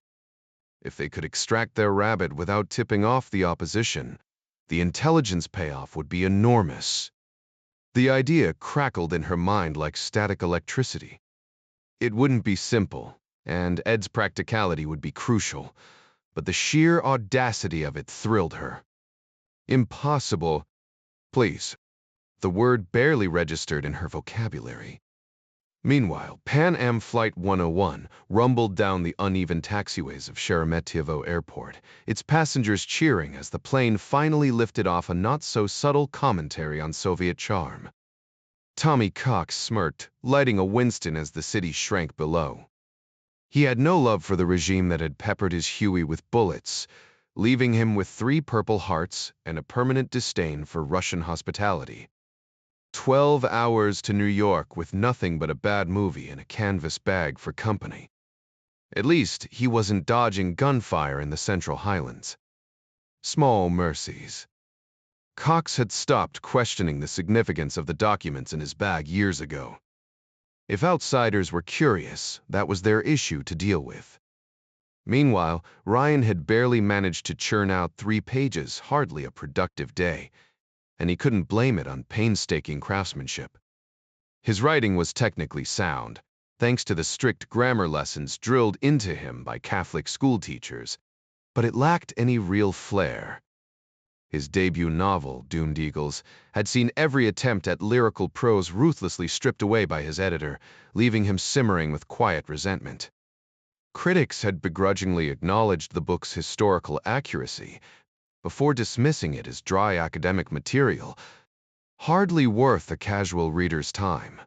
S1: If they could extract their rabbit without tipping off the opposition, the intelligence payoff would be enormous. The idea crackled in her mind like static electricity. It wouldn't be simple, and Ed's practicality would be crucial, but the sheer audacity of it thrilled her. Impossible. Please. The word barely registered in her vocabulary. Meanwhile, Pan Am Flight 101 rumbled down the uneven taxiways of Sheremetyevo Airport, its passengers cheering as the plane finally lifted off a not-so-subtle commentary on Soviet charm. Tommy Cox smirked, lighting a Winston as the city shrank below. He had no love for the regime that had peppered his Huey with bullets, leaving him with 3 Purple Hearts and a permanent disdain for Russian hospitality. 12 hours to New York with nothing but a bad movie and a canvas bag for company. At least he wasn't dodging gunfire in the Central Highlands. Small mercies. Cox had stopped questioning the significance of the documents in his bag years ago. If outsiders were curious, that was their issue to deal with. Meanwhile, Ryan had barely managed to churn out 3 pages, hardly a productive day, and he couldn't blame it on painstaking craftsmanship. His writing was technically sound, thanks to the strict grammar lessons drilled into him by Catholic schoolteachers, but it lacked any real flair. His debut novel, Doomed Eagles, had seen every attempt at lyrical prose ruthlessly stripped away by his editor, leaving him simmering with quiet resentment. Critics had begrudgingly acknowledged the book's historical accuracy, before dismissing it as dry academic material, hardly worth a casual reader's time.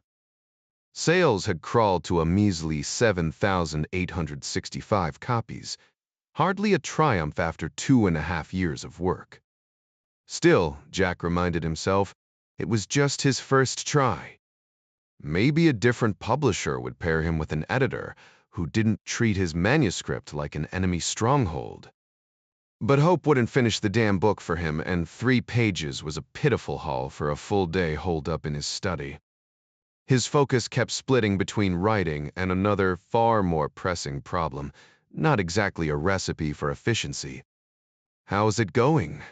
S1: Sales had crawled to a measly 7,865 copies, hardly a triumph after 2.5 years of work. Still, Jack reminded himself, it was just his first try. Maybe a different publisher would pair him with an editor who didn't treat his manuscript like an enemy stronghold. But hope wouldn't finish the damn book for him, and 3 pages was a pitiful haul for a full day holed up in his study. His focus kept splitting between writing and another, far more pressing problem, not exactly a recipe for efficiency. "How's it going?"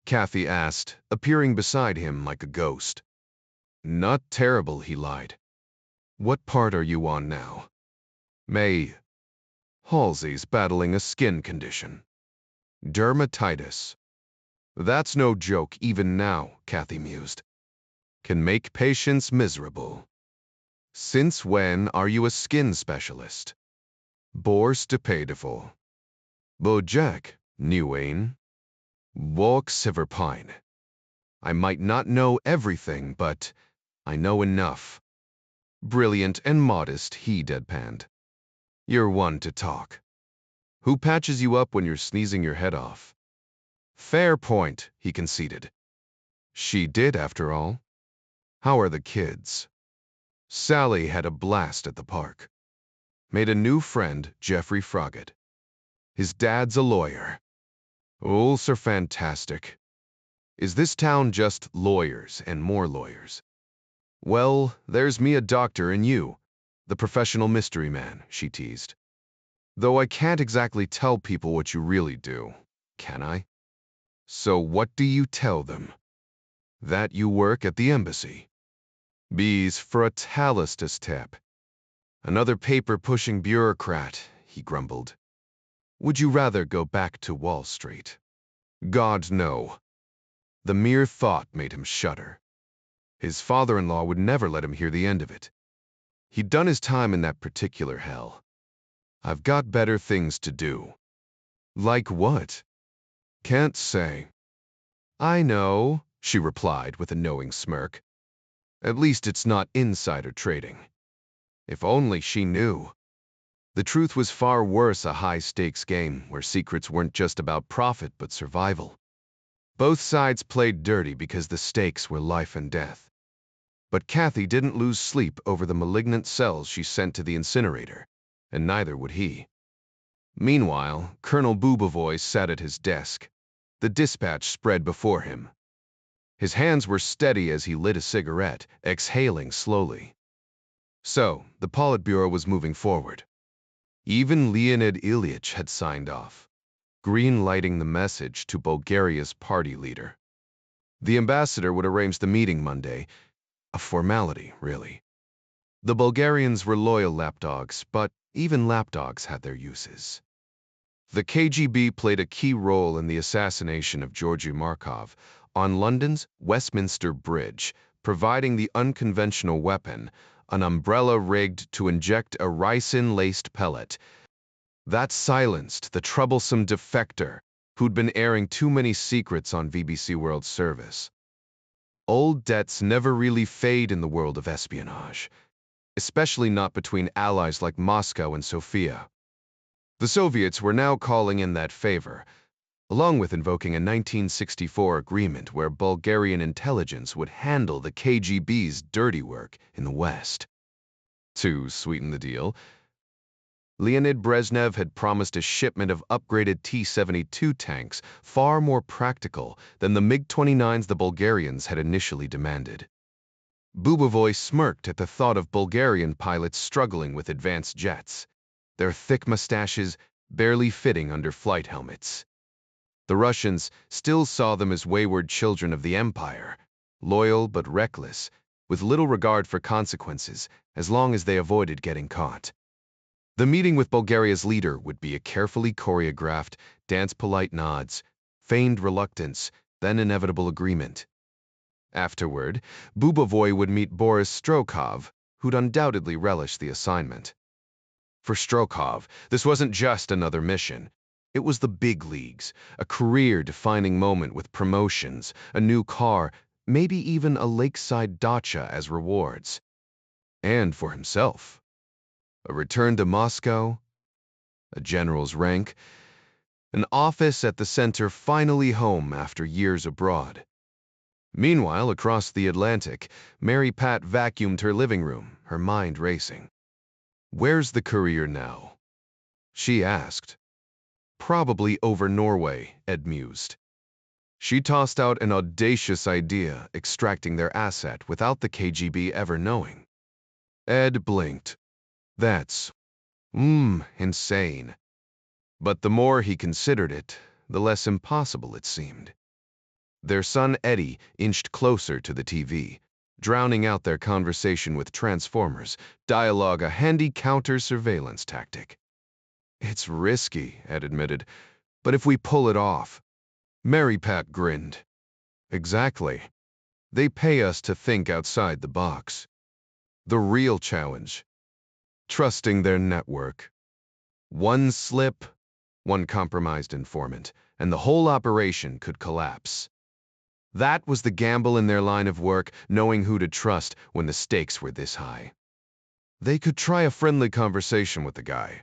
S1: Kathy asked, appearing beside him like a ghost. "Not terrible," he lied. "What part are you on now?" "May. Halsey's battling a skin condition. Dermatitis. That's no joke even now," Kathy mused. "Can make patients miserable. Since when are you a skin specialist?" "Borstepediful. Bojack, Newain. Walk Siverpine. I might not know everything, but I know enough." Brilliant and modest, he deadpanned. "You're one to talk. Who patches you up when you're sneezing your head off?" "Fair point," he conceded. "She did, after all. How are the kids?" Sally had a blast at the park. Made a new friend, Jeffrey Froggatt. His dad's a lawyer. Rules are fantastic. Is this town just lawyers and more lawyers? Well, there's me a doctor and you, the professional mystery man, she teased. Though I can't exactly tell people what you really do, can I? So what do you tell them? That you work at the embassy. B's for a talistus tap. Another paper-pushing bureaucrat, he grumbled. Would you rather go back to Wall Street? God, no. The mere thought made him shudder. His father-in-law would never let him hear the end of it. He'd done his time in that particular hell. I've got better things to do. Like what? Can't say. I know, she replied with a knowing smirk. At least it's not insider trading. If only she knew. The truth was far worse, a high-stakes game where secrets weren't just about profit but survival. Both sides played dirty because the stakes were life and death. But Kathy didn't lose sleep over the malignant cells she sent to the incinerator, and neither would he. Meanwhile, Colonel Boobavoy sat at his desk, the dispatch spread before him. His hands were steady as he lit a cigarette, exhaling slowly. So, the Politburo was moving forward. Even Leonid Ilyich had signed off, green-lighting the message to Bulgaria's party leader. The ambassador would arrange the meeting Monday, A formality, really. The Bulgarians were loyal lapdogs, but even lapdogs had their uses. The KGB played a key role in the assassination of Georgy Markov on London's Westminster Bridge, providing the unconventional weapon, an umbrella rigged to inject a ricin-laced pellet that silenced the troublesome defector who'd been airing too many secrets on BBC World Service. Old debts never really fade in the world of espionage, especially not between allies like Moscow and Sofia. The Soviets were now calling in that favor, along with invoking a 1964 agreement where Bulgarian intelligence would handle the KGB's dirty work in the West. To sweeten the deal, Leonid Brezhnev had promised a shipment of upgraded T-72 tanks far more practical than the MiG-29s the Bulgarians had initially demanded. Bubovoy smirked at the thought of Bulgarian pilots struggling with advanced jets, their thick mustaches barely fitting under flight helmets. The Russians still saw them as wayward children of the empire, loyal but reckless, with little regard for consequences as long as they avoided getting caught. The meeting with Bulgaria's leader would be a carefully choreographed, dance-polite nods, feigned reluctance, then inevitable agreement. Afterward, Bubovoy would meet Boris Strokov, who'd undoubtedly relish the assignment. For Strokov, this wasn't just another mission. It was the big leagues, a career-defining moment with promotions, a new car, maybe even a lakeside dacha as rewards. And for himself, a return to Moscow, a general's rank, an office at the center finally home after years abroad. Meanwhile, across the Atlantic, Mary Pat vacuumed her living room, her mind racing. "Where's the courier now?" she asked. "Probably over Norway," Ed mused. She tossed out an audacious idea, extracting their asset without the KGB ever knowing. Ed blinked. That's, insane. But the more he considered it, the less impossible it seemed. Their son Eddie inched closer to the TV, drowning out their conversation with transformers, dialogue a handy counter-surveillance tactic. "It's risky," Ed admitted, "but if we pull it off..." Mary Pat grinned. "Exactly. They pay us to think outside the box. The real challenge, trusting their network. One slip, one compromised informant, and the whole operation could collapse. That was the gamble in their line of work, knowing who to trust when the stakes were this high. They could try a friendly conversation with the guy,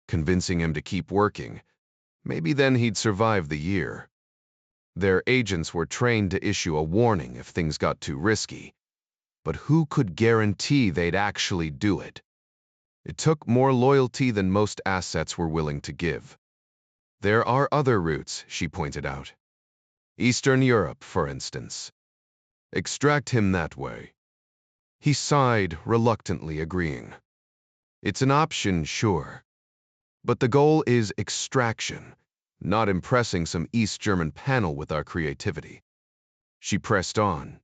S1: convincing him to keep working. Maybe then he'd survive the year. Their agents were trained to issue a warning if things got too risky. But who could guarantee they'd actually do it? It took more loyalty than most assets were willing to give. There are other routes, she pointed out. Eastern Europe, for instance. Extract him that way." He sighed, reluctantly agreeing. "It's an option, sure. But the goal is extraction, not impressing some East German panel with our creativity." She pressed on.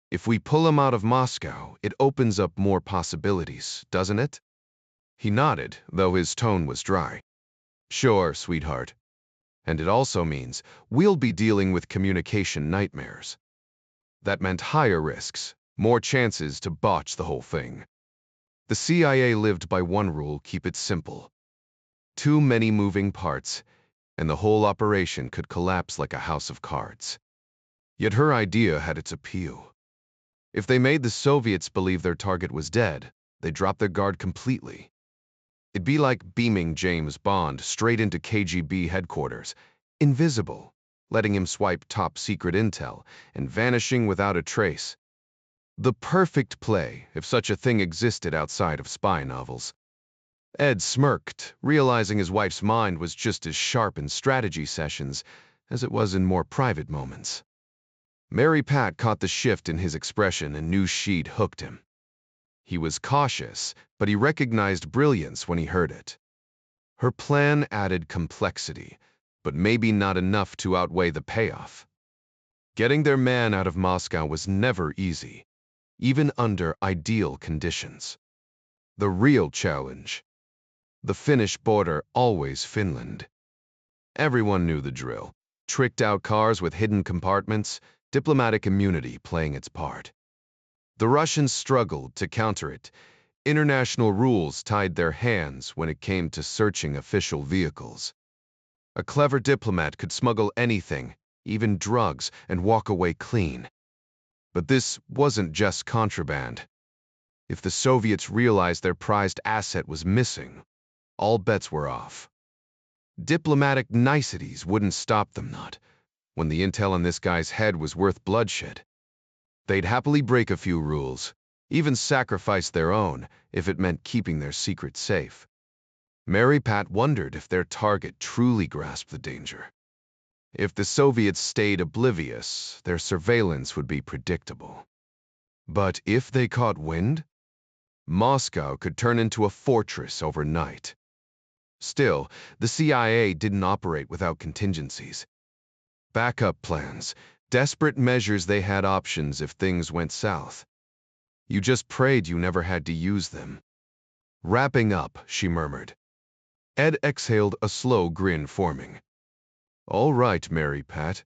S1: "If we pull him out of Moscow, it opens up more possibilities, doesn't it?" He nodded, though his tone was dry. "Sure, sweetheart. And it also means we'll be dealing with communication nightmares. That meant higher risks, more chances to botch the whole thing. The CIA lived by one rule: keep it simple. Too many moving parts, and the whole operation could collapse like a house of cards. Yet her idea had its appeal. If they made the Soviets believe their target was dead, they dropped their guard completely. It'd be like beaming James Bond straight into KGB headquarters, invisible, letting him swipe top-secret intel, and vanishing without a trace. The perfect play, if such a thing existed outside of spy novels. Ed smirked, realizing his wife's mind was just as sharp in strategy sessions as it was in more private moments. Mary Pat caught the shift in his expression and knew she'd hooked him. He was cautious, but he recognized brilliance when he heard it. Her plan added complexity, but maybe not enough to outweigh the payoff. Getting their man out of Moscow was never easy. even under ideal conditions. The real challenge. The Finnish border, always Finland. Everyone knew the drill. Tricked-out cars with hidden compartments, diplomatic immunity playing its part. The Russians struggled to counter it. International rules tied their hands when it came to searching official vehicles. A clever diplomat could smuggle anything, even drugs, and walk away clean. But this wasn't just contraband. If the Soviets realized their prized asset was missing, all bets were off. Diplomatic niceties wouldn't stop them, not when the intel on this guy's head was worth bloodshed. They'd happily break a few rules, even sacrifice their own if it meant keeping their secret safe. Mary Pat wondered if their target truly grasped the danger. If the Soviets stayed oblivious, their surveillance would be predictable. But if they caught wind, Moscow could turn into a fortress overnight. Still, the CIA didn't operate without contingencies. Backup plans, desperate measures. They had options if things went south. You just prayed you never had to use them. Wrapping up, she murmured. Ed exhaled, a slow grin forming. All right, Mary Pat.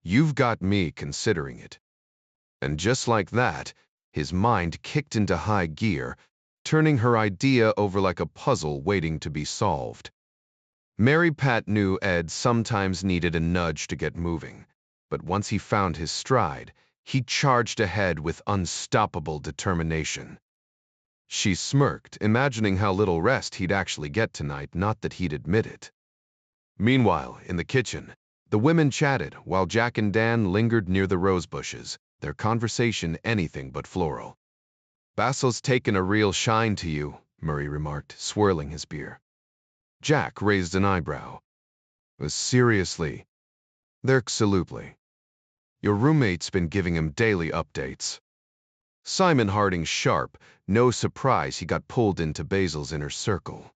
S1: You've got me considering it. And just like that, his mind kicked into high gear, turning her idea over like a puzzle waiting to be solved. Mary Pat knew Ed sometimes needed a nudge to get moving, but once he found his stride, he charged ahead with unstoppable determination. She smirked, imagining how little rest he'd actually get tonight, not that he'd admit it. Meanwhile, in the kitchen, the women chatted while Jack and Dan lingered near the rose bushes, their conversation anything but floral. Basil's taken a real shine to you, Murray remarked, swirling his beer. Jack raised an eyebrow. Seriously? Absolutely. Your roommate's been giving him daily updates. Simon Harding's sharp, no surprise he got pulled into Basil's inner circle.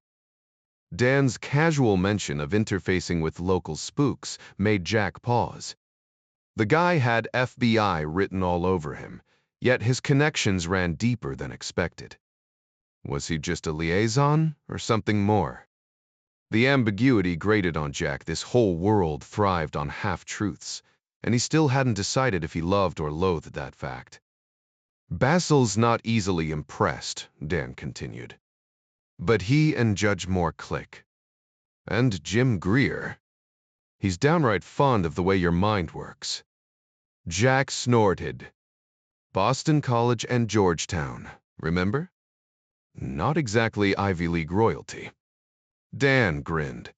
S1: Dan's casual mention of interfacing with local spooks made Jack pause. The guy had FBI written all over him, yet his connections ran deeper than expected. Was he just a liaison, or something more? The ambiguity grated on Jack. This whole world thrived on half-truths, and he still hadn't decided if he loved or loathed that fact. Basil's not easily impressed, Dan continued. But he and Judge Moore click. And Jim Greer. He's downright fond of the way your mind works. Jack snorted. Boston College and Georgetown, remember? Not exactly Ivy League royalty. Dan grinned.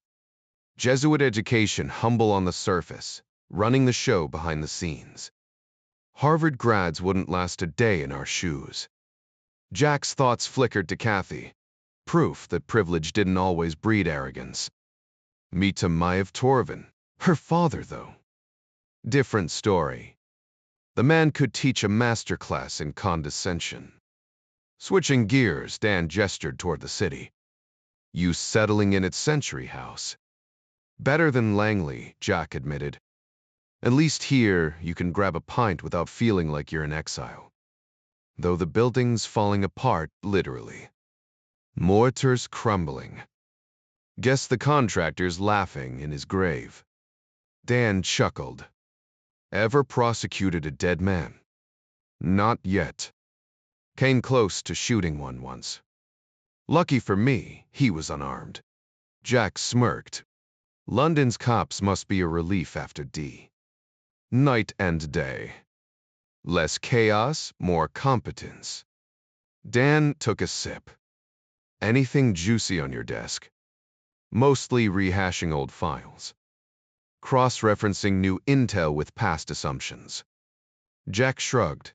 S1: Jesuit education, humble on the surface, running the show behind the scenes. Harvard grads wouldn't last a day in our shoes. Jack's thoughts flickered to Kathy. Proof that privilege didn't always breed arrogance. Meet Maiev Torvin. Her father, though. Different story. The man could teach a masterclass in condescension. Switching gears, Dan gestured toward the city. You settling in at Century House. Better than Langley, Jack admitted. At least here, you can grab a pint without feeling like you're in exile. Though the building's falling apart, literally. Mortars crumbling. Guess the contractor's laughing in his grave. Dan chuckled. Ever prosecuted a dead man? Not yet. Came close to shooting one once. Lucky for me, he was unarmed. Jack smirked. London's cops must be a relief after D. Night and day. Less chaos, more competence. Dan took a sip. Anything juicy on your desk? Mostly rehashing old files. Cross-referencing new intel with past assumptions. Jack shrugged.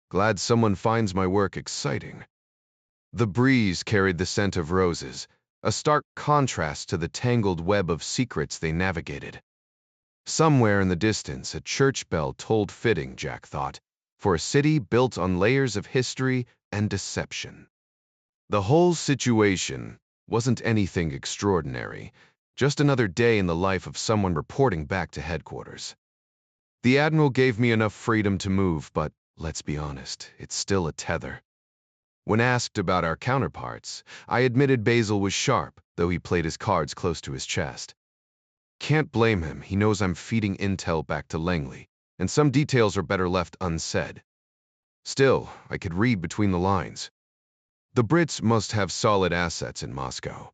S1: Glad someone finds my work exciting. The breeze carried the scent of roses, a stark contrast to the tangled web of secrets they navigated. Somewhere in the distance, a church bell tolled fitting, Jack thought, for a city built on layers of history and deception. The whole situation wasn't anything extraordinary, just another day in the life of someone reporting back to headquarters. The Admiral gave me enough freedom to move, but Let's be honest, it's still a tether. When asked about our counterparts, I admitted Basil was sharp, though he played his cards close to his chest. Can't blame him, he knows I'm feeding intel back to Langley, and some details are better left unsaid. Still, I could read between the lines. The Brits must have solid assets in Moscow.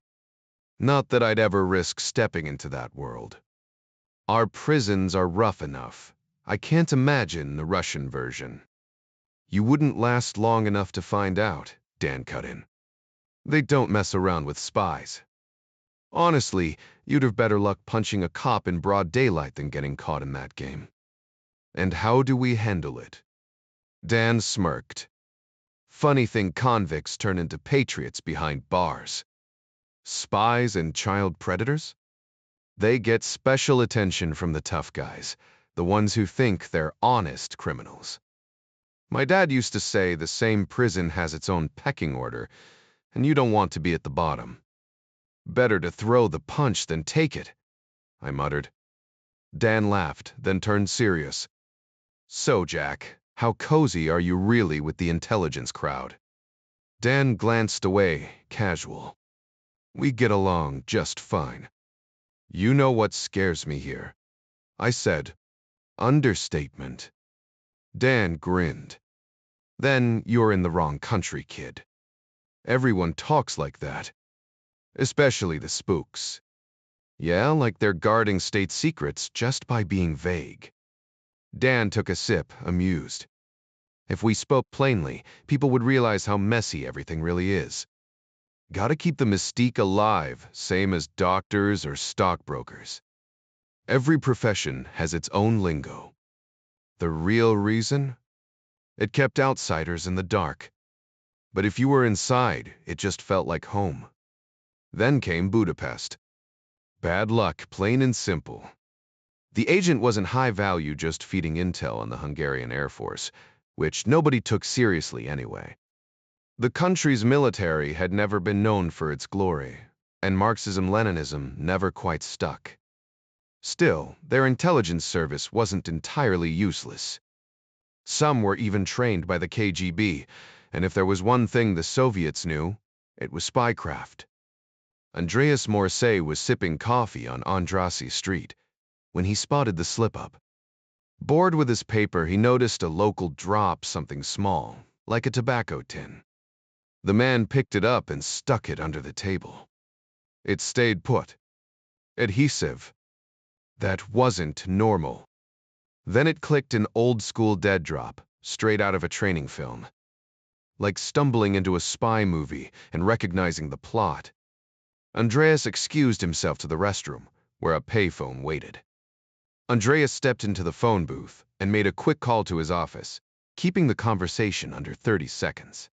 S1: Not that I'd ever risk stepping into that world. Our prisons are rough enough. I can't imagine the Russian version. You wouldn't last long enough to find out, Dan cut in. They don't mess around with spies. Honestly, you'd have better luck punching a cop in broad daylight than getting caught in that game. And how do we handle it? Dan smirked. Funny thing convicts turn into patriots behind bars. Spies and child predators? They get special attention from the tough guys, the ones who think they're honest criminals. My dad used to say the same prison has its own pecking order, and you don't want to be at the bottom. Better to throw the punch than take it, I muttered. Dan laughed, then turned serious. So, Jack, how cozy are you really with the intelligence crowd? Dan glanced away, casual. We get along just fine. You know what scares me here, I said. Understatement. Dan grinned. Then you're in the wrong country, kid. Everyone talks like that. Especially the spooks. Yeah, like they're guarding state secrets just by being vague. Dan took a sip, amused. If we spoke plainly, people would realize how messy everything really is. Gotta keep the mystique alive, same as doctors or stockbrokers. Every profession has its own lingo. The real reason? It kept outsiders in the dark. But if you were inside, it just felt like home. Then came Budapest. Bad luck, plain and simple. The agent wasn't high value, just feeding intel on the Hungarian Air Force, which nobody took seriously anyway. The country's military had never been known for its glory, and Marxism-Leninism never quite stuck. Still, their intelligence service wasn't entirely useless. Some were even trained by the KGB, and if there was one thing the Soviets knew, it was spycraft. Andreas Morse was sipping coffee on Andrassy Street when he spotted the slip-up. Bored with his paper, he noticed a local drop something small, like a tobacco tin. The man picked it up and stuck it under the table. It stayed put. Adhesive. That wasn't normal. Then it clicked, an old-school dead drop, straight out of a training film. Like stumbling into a spy movie and recognizing the plot. Andreas excused himself to the restroom, where a payphone waited. Andreas stepped into the phone booth and made a quick call to his office, keeping the conversation under 30 seconds.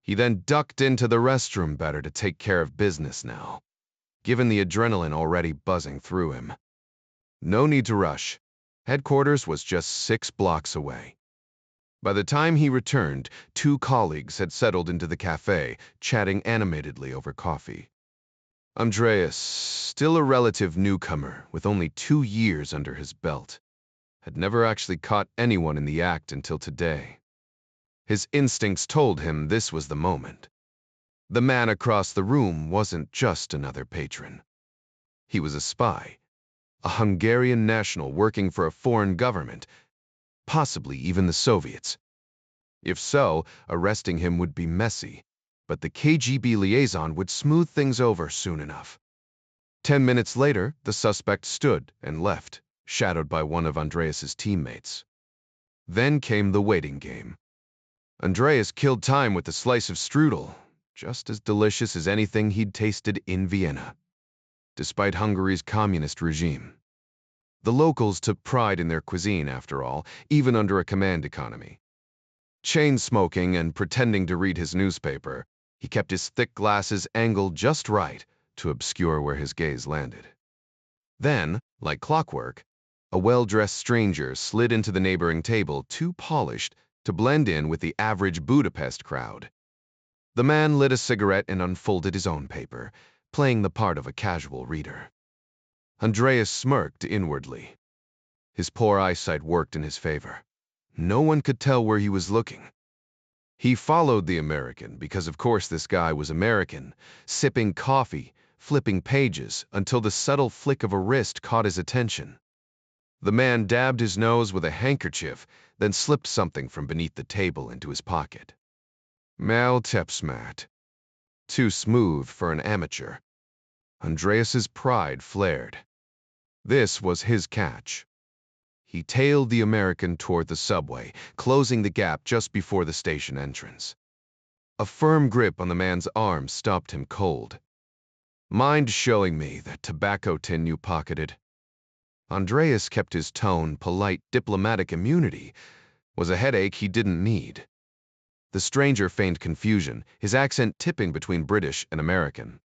S1: He then ducked into the restroom, better to take care of business now, given the adrenaline already buzzing through him. No need to rush. Headquarters was just 6 blocks away. By the time he returned, 2 colleagues had settled into the cafe, chatting animatedly over coffee. Andreas, still a relative newcomer with only 2 years under his belt, had never actually caught anyone in the act until today. His instincts told him this was the moment. The man across the room wasn't just another patron. He was a spy, a Hungarian national working for a foreign government, possibly even the Soviets. If so, arresting him would be messy, but the KGB liaison would smooth things over soon enough. 10 minutes later, the suspect stood and left, shadowed by one of Andreas's teammates. Then came the waiting game. Andreas killed time with a slice of strudel, just as delicious as anything he'd tasted in Vienna, despite Hungary's communist regime. The locals took pride in their cuisine, after all, even under a command economy. Chain smoking and pretending to read his newspaper, he kept his thick glasses angled just right to obscure where his gaze landed. Then, like clockwork, a well-dressed stranger slid into the neighboring table, too polished to blend in with the average Budapest crowd. The man lit a cigarette and unfolded his own paper, playing the part of a casual reader. Andreas smirked inwardly. His poor eyesight worked in his favor. No one could tell where he was looking. He followed the American because, of course, this guy was American, sipping coffee, flipping pages, until the subtle flick of a wrist caught his attention. The man dabbed his nose with a handkerchief, then slipped something from beneath the table into his pocket. Maltepsmat. Too smooth for an amateur. Andreas's pride flared. This was his catch. He tailed the American toward the subway, closing the gap just before the station entrance. A firm grip on the man's arm stopped him cold. Mind showing me that tobacco tin you pocketed? Andreas kept his tone polite. Diplomatic immunity was a headache he didn't need. The stranger feigned confusion, his accent tipping between British and American.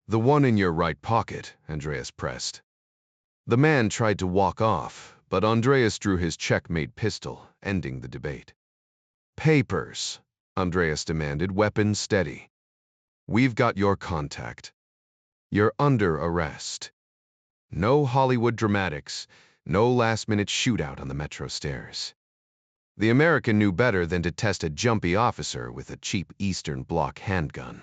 S1: The one in your right pocket, Andreas pressed. The man tried to walk off, but Andreas drew his checkmate pistol, ending the debate. Papers, Andreas demanded, weapon steady. We've got your contact. You're under arrest. No Hollywood dramatics, no last-minute shootout on the metro stairs. The American knew better than to test a jumpy officer with a cheap Eastern Bloc handgun.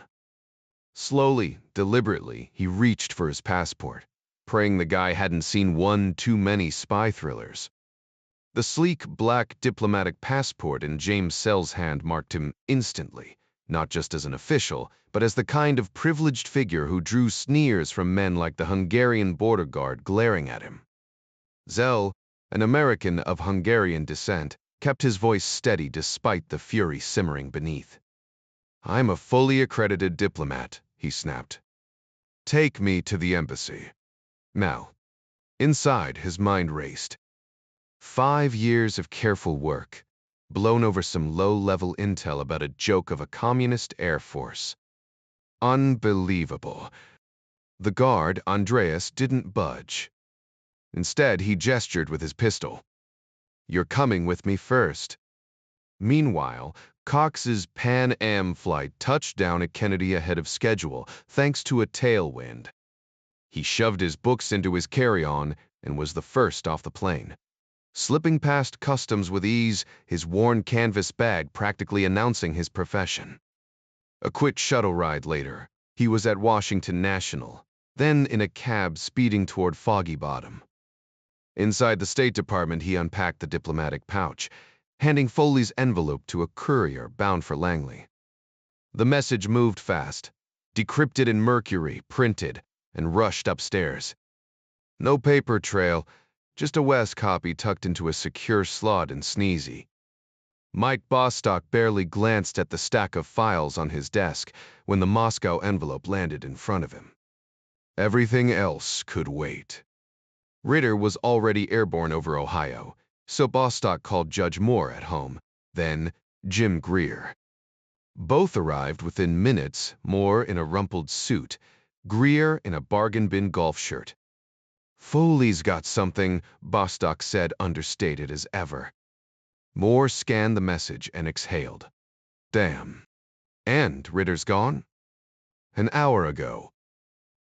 S1: Slowly, deliberately, he reached for his passport, praying the guy hadn't seen one too many spy thrillers. The sleek, black diplomatic passport in James Sell's hand marked him instantly, not just as an official, but as the kind of privileged figure who drew sneers from men like the Hungarian border guard glaring at him. Zell, an American of Hungarian descent, kept his voice steady despite the fury simmering beneath. I'm a fully accredited diplomat, he snapped. Take me to the embassy. Now. Inside, his mind raced. 5 years of careful work, blown over some low-level intel about a joke of a communist air force. Unbelievable. The guard, Andreas, didn't budge. Instead, he gestured with his pistol. You're coming with me first. Meanwhile, Cox's Pan Am flight touched down at Kennedy ahead of schedule, thanks to a tailwind. He shoved his books into his carry-on and was the first off the plane. Slipping past customs with ease, his worn canvas bag practically announcing his profession. A quick shuttle ride later, he was at Washington National, then in a cab speeding toward Foggy Bottom. Inside the State Department, he unpacked the diplomatic pouch, handing Foley's envelope to a courier bound for Langley. The message moved fast, decrypted in mercury, printed, and rushed upstairs. No paper trail, just a West copy tucked into a secure slot in Sneezy. Mike Bostock barely glanced at the stack of files on his desk when the Moscow envelope landed in front of him. Everything else could wait. Ritter was already airborne over Ohio, so Bostock called Judge Moore at home, then Jim Greer. Both arrived within minutes, Moore in a rumpled suit, Greer in a bargain bin golf shirt. Foley's got something, Bostock said, understated as ever. Moore scanned the message and exhaled. Damn. And Ritter's gone? An hour ago.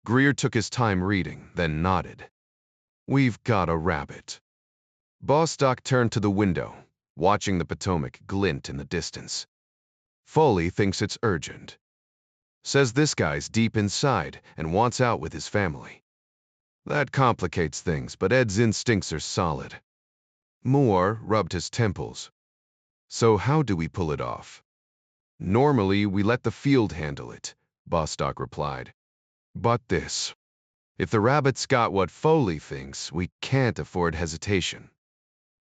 S1: Greer took his time reading, then nodded. We've got a rabbit. Bostock turned to the window, watching the Potomac glint in the distance. Foley thinks it's urgent. Says this guy's deep inside and wants out with his family. That complicates things, but Ed's instincts are solid. Moore rubbed his temples. So how do we pull it off? Normally, we let the field handle it, Bostock replied. But this. If the rabbit's got what Foley thinks, we can't afford hesitation.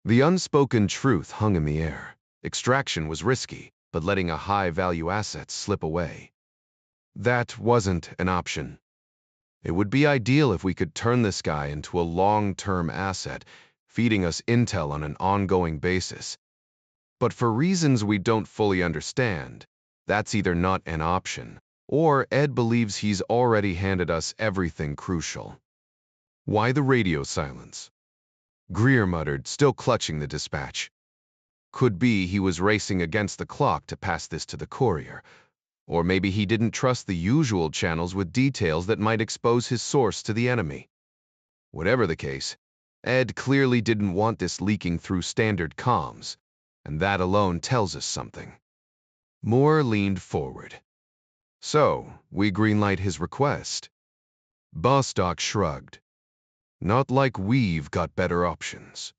S1: The unspoken truth hung in the air. Extraction was risky, but letting a high-value asset slip away. That wasn't an option. It would be ideal if we could turn this guy into a long-term asset, feeding us intel on an ongoing basis. But for reasons we don't fully understand, that's either not an option, or Ed believes he's already handed us everything crucial. Why the radio silence? Greer muttered, still clutching the dispatch. Could be he was racing against the clock to pass this to the courier, or maybe he didn't trust the usual channels with details that might expose his source to the enemy. Whatever the case, Ed clearly didn't want this leaking through standard comms, and that alone tells us something. Moore leaned forward. So, we greenlight his request. Bostock shrugged. Not like we've got better options.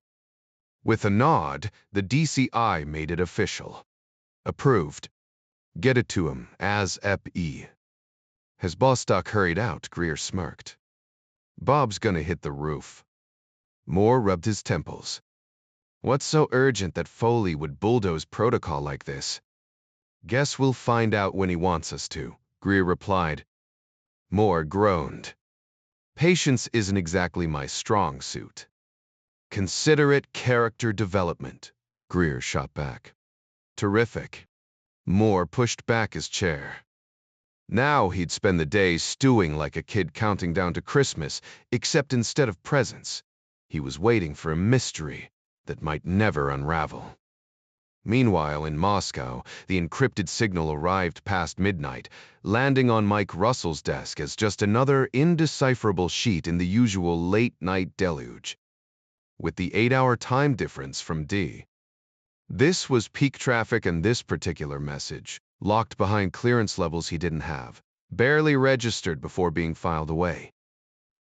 S1: With a nod, the DCI made it official. Approved. Get it to him, as Ep.E. As Bostock hurried out, Greer smirked. Bob's gonna hit the roof. Moore rubbed his temples. What's so urgent that Foley would bulldoze protocol like this? Guess we'll find out when he wants us to, Greer replied. Moore groaned. Patience isn't exactly my strong suit. Consider it character development, Greer shot back. Terrific. Moore pushed back his chair. Now he'd spend the day stewing like a kid counting down to Christmas, except instead of presents, he was waiting for a mystery that might never unravel. Meanwhile, in Moscow, the encrypted signal arrived past midnight, landing on Mike Russell's desk as just another indecipherable sheet in the usual late-night deluge. With the 8-hour time difference from D. This was peak traffic, and this particular message, locked behind clearance levels he didn't have, barely registered before being filed away.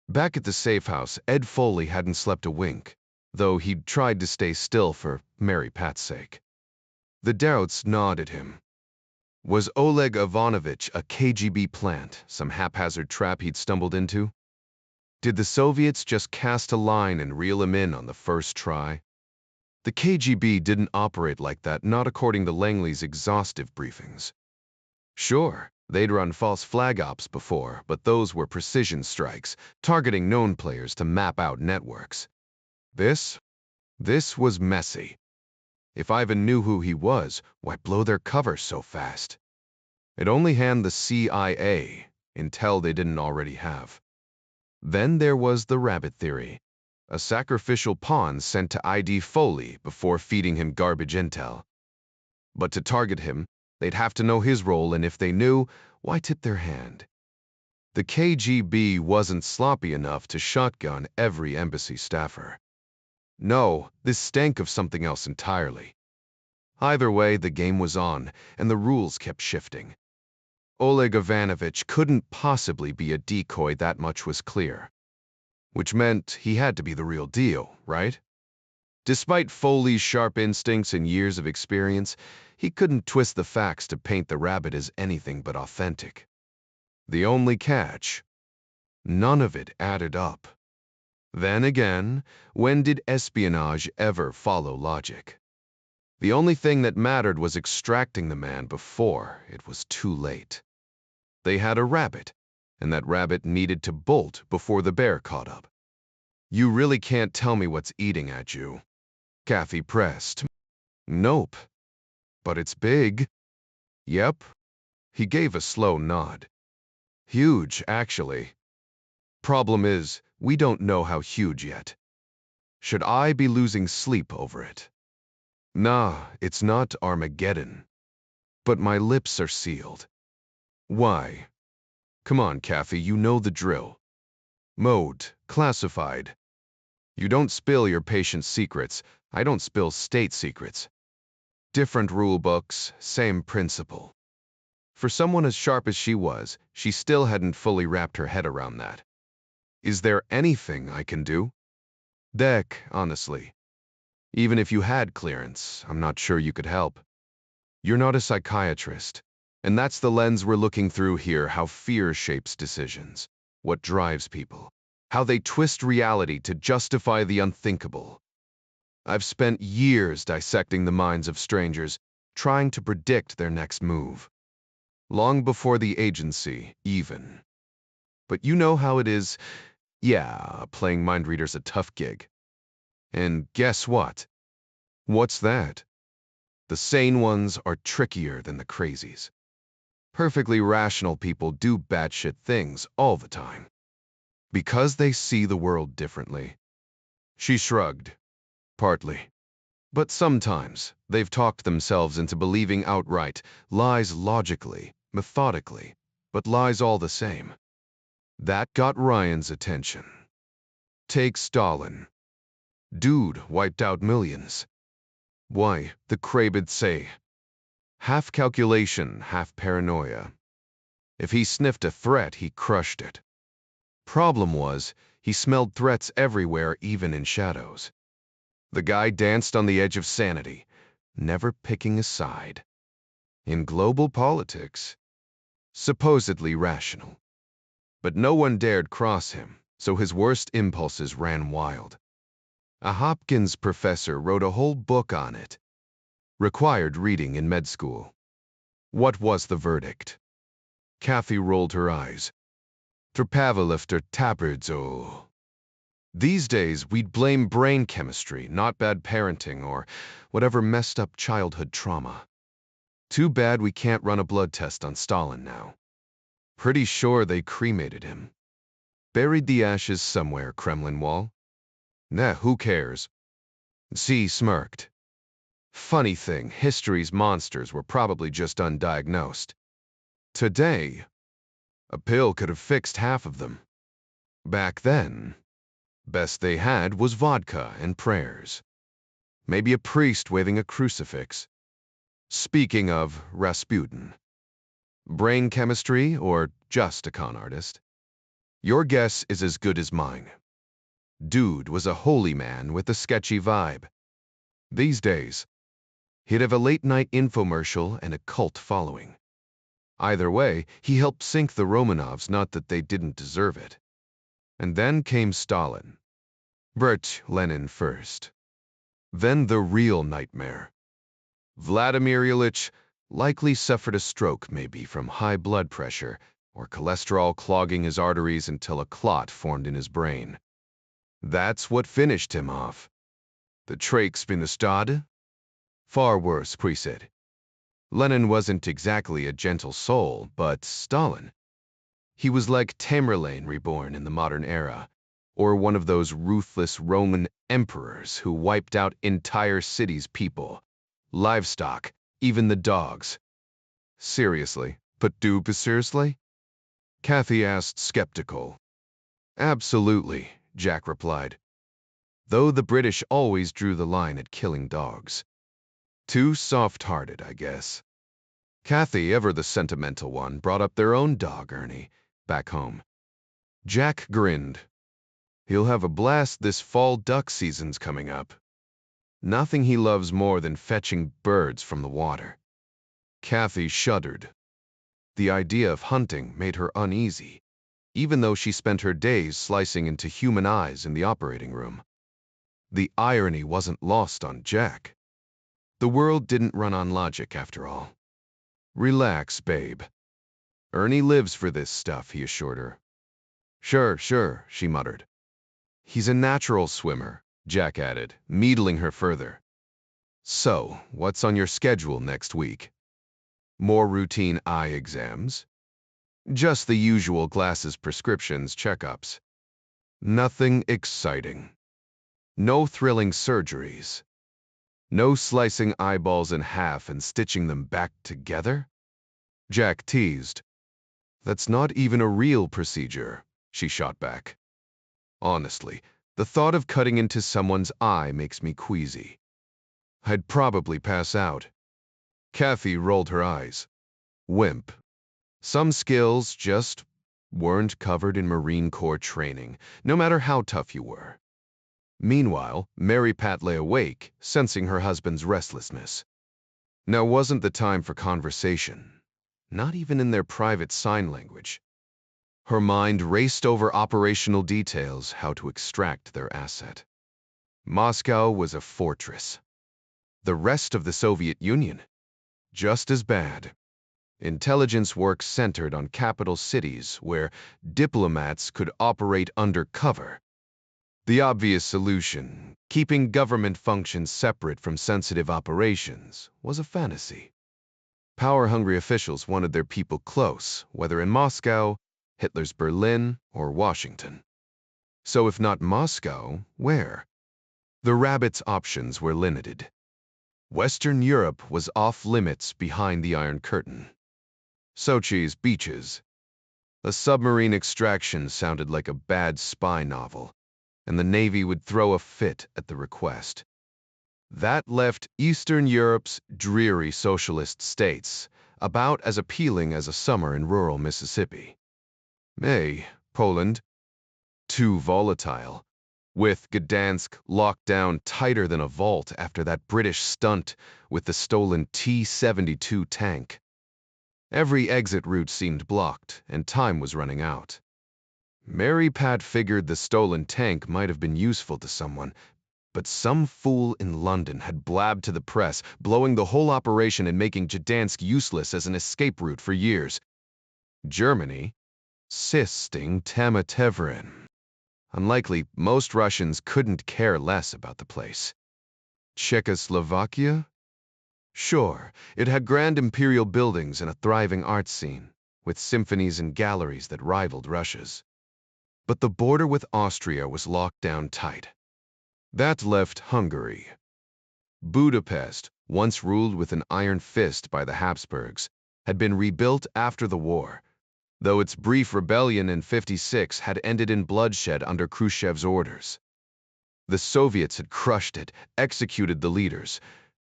S1: Back at the safe house, Ed Foley hadn't slept a wink, though he'd tried to stay still for Mary Pat's sake. The doubts gnawed at him. Was Oleg Ivanovich a KGB plant, some haphazard trap he'd stumbled into? Did the Soviets just cast a line and reel him in on the first try? The KGB didn't operate like that, not according to Langley's exhaustive briefings. Sure, they'd run false flag ops before, but those were precision strikes, targeting known players to map out networks. This was messy. If Ivan knew who he was, why blow their cover so fast? It'd only hand the CIA intel they didn't already have. Then there was the rabbit theory, a sacrificial pawn sent to ID Foley before feeding him garbage intel. But to target him, they'd have to know his role, and if they knew, why tip their hand? The KGB wasn't sloppy enough to shotgun every embassy staffer. No, this stank of something else entirely. Either way, the game was on, and the rules kept shifting. Oleg Ivanovich couldn't possibly be a decoy, that much was clear. Which meant he had to be the real deal, right? Despite Foley's sharp instincts and years of experience, he couldn't twist the facts to paint the rabbit as anything but authentic. The only catch? None of it added up. Then again, when did espionage ever follow logic? The only thing that mattered was extracting the man before it was too late. They had a rabbit, and that rabbit needed to bolt before the bear caught up. You really can't tell me what's eating at you. Kathy pressed. Nope. But it's big. Yep. He gave a slow nod. Huge, actually. Problem is, we don't know how huge yet. Should I be losing sleep over it? Nah, it's not Armageddon. But my lips are sealed. Why? Come on, Kathy, you know the drill. Mode, classified. You don't spill your patient's secrets. I don't spill state secrets. Different rule books, same principle. For someone as sharp as she was, she still hadn't fully wrapped her head around that. Is there anything I can do? Deck, honestly. Even if you had clearance, I'm not sure you could help. You're not a psychiatrist, and that's the lens we're looking through here, how fear shapes decisions, what drives people, how they twist reality to justify the unthinkable. I've spent years dissecting the minds of strangers, trying to predict their next move. Long before the agency, even. But you know how it is. Yeah, playing mind reader's a tough gig. And guess what? What's that? The sane ones are trickier than the crazies. Perfectly rational people do batshit things all the time. Because they see the world differently. She shrugged. Partly. But sometimes they've talked themselves into believing outright lies logically, methodically, but lies all the same. That got Ryan's attention. Take Stalin. Dude wiped out millions. Why, the crab'd say. Half calculation, half paranoia. If he sniffed a threat, he crushed it. Problem was, he smelled threats everywhere, even in shadows. The guy danced on the edge of sanity, never picking a side. In global politics, supposedly rational. But no one dared cross him, so his worst impulses ran wild. A Hopkins professor wrote a whole book on it. Required reading in med school. What was the verdict? Kathy rolled her eyes. Trpavalifter taberdzo. These days, we'd blame brain chemistry, not bad parenting or whatever messed up childhood trauma. Too bad we can't run a blood test on Stalin now. Pretty sure they cremated him. Buried the ashes somewhere, Kremlin wall. Nah, who cares? Z smirked. Funny thing, history's monsters were probably just undiagnosed. Today, a pill could have fixed half of them. Back then, best they had was vodka and prayers. Maybe a priest waving a crucifix. Speaking of Rasputin. Brain chemistry or just a con artist? Your guess is as good as mine. Dude was a holy man with a sketchy vibe. These days, he'd have a late-night infomercial and a cult following. Either way, he helped sink the Romanovs, not that they didn't deserve it. And then came Stalin. Bert Lenin first. Then the real nightmare. Vladimir Ilyich likely suffered a stroke, maybe from high blood pressure or cholesterol clogging his arteries until a clot formed in his brain. That's what finished him off. The tradecraft? Far worse, Pre said. Lenin wasn't exactly a gentle soul, but Stalin. He was like Tamerlane reborn in the modern era, or one of those ruthless Roman emperors who wiped out entire cities' people, livestock, even the dogs. Seriously? But seriously? Kathy asked, skeptical. Absolutely, Jack replied. Though the British always drew the line at killing dogs. Too soft-hearted, I guess. Kathy, ever the sentimental one, brought up their own dog, Ernie, back home. Jack grinned. He'll have a blast this fall duck season's coming up. Nothing he loves more than fetching birds from the water. Kathy shuddered. The idea of hunting made her uneasy, even though she spent her days slicing into human eyes in the operating room. The irony wasn't lost on Jack. The world didn't run on logic after all. Relax, babe. Ernie lives for this stuff, he assured her. Sure, she muttered. He's a natural swimmer, Jack added, needling her further. So, what's on your schedule next week? More routine eye exams? Just the usual glasses prescriptions checkups. Nothing exciting. No thrilling surgeries. No slicing eyeballs in half and stitching them back together? Jack teased. That's not even a real procedure, she shot back. Honestly, the thought of cutting into someone's eye makes me queasy. I'd probably pass out. Kathy rolled her eyes. Wimp. Some skills just weren't covered in Marine Corps training, no matter how tough you were. Meanwhile, Mary Pat lay awake, sensing her husband's restlessness. Now wasn't the time for conversation, not even in their private sign language. Her mind raced over operational details, how to extract their asset. Moscow was a fortress. The rest of the Soviet Union, just as bad. Intelligence work centered on capital cities where diplomats could operate undercover. The obvious solution, keeping government functions separate from sensitive operations, was a fantasy. Power-hungry officials wanted their people close, whether in Moscow, Hitler's Berlin, or Washington. So if not Moscow, where? The rabbit's options were limited. Western Europe was off-limits behind the Iron Curtain. Sochi's beaches. A submarine extraction sounded like a bad spy novel. and the Navy would throw a fit at the request. That left Eastern Europe's dreary socialist states about as appealing as a summer in rural Mississippi. Poland, too volatile, with Gdansk locked down tighter than a vault after that British stunt with the stolen T-72 tank. Every exit route seemed blocked, and time was running out. Mary Pat figured the stolen tank might have been useful to someone, but some fool in London had blabbed to the press, blowing the whole operation and making Gdansk useless as an escape route for years. Germany, Sisting Tamatevrin. Unlikely, most Russians couldn't care less about the place. Czechoslovakia? Sure, it had grand imperial buildings and a thriving art scene, with symphonies and galleries that rivaled Russia's. But the border with Austria was locked down tight. That left Hungary. Budapest, once ruled with an iron fist by the Habsburgs, had been rebuilt after the war, though its brief rebellion in '56 had ended in bloodshed under Khrushchev's orders. The Soviets had crushed it, executed the leaders,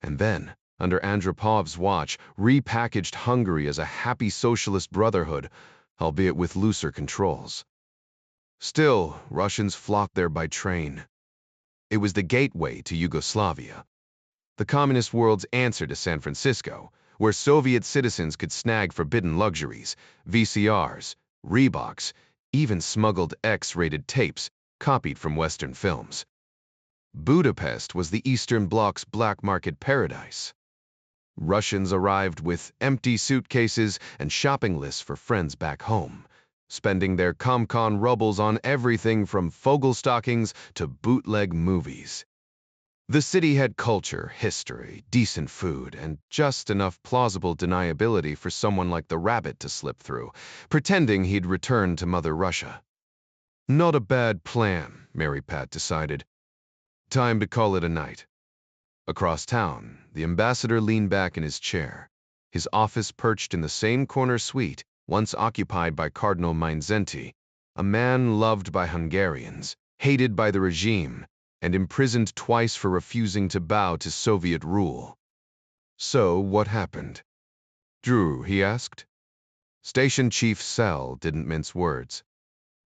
S1: and then, under Andropov's watch, repackaged Hungary as a happy socialist brotherhood, albeit with looser controls. Still, Russians flocked there by train. It was the gateway to Yugoslavia, the communist world's answer to San Francisco, where Soviet citizens could snag forbidden luxuries, VCRs, Reeboks, even smuggled X-rated tapes copied from Western films. Budapest was the Eastern Bloc's black market paradise. Russians arrived with empty suitcases and shopping lists for friends back home, spending their Comcon rubles on everything from Fogel stockings to bootleg movies. The city had culture, history, decent food, and just enough plausible deniability for someone like the rabbit to slip through, pretending he'd returned to Mother Russia. Not a bad plan, Mary Pat decided. Time to call it a night. Across town, the ambassador leaned back in his chair, his office perched in the same corner suite once occupied by Cardinal Mindszenty, a man loved by Hungarians, hated by the regime, and imprisoned twice for refusing to bow to Soviet rule. So, what happened? Drew, he asked. Station Chief Sell didn't mince words.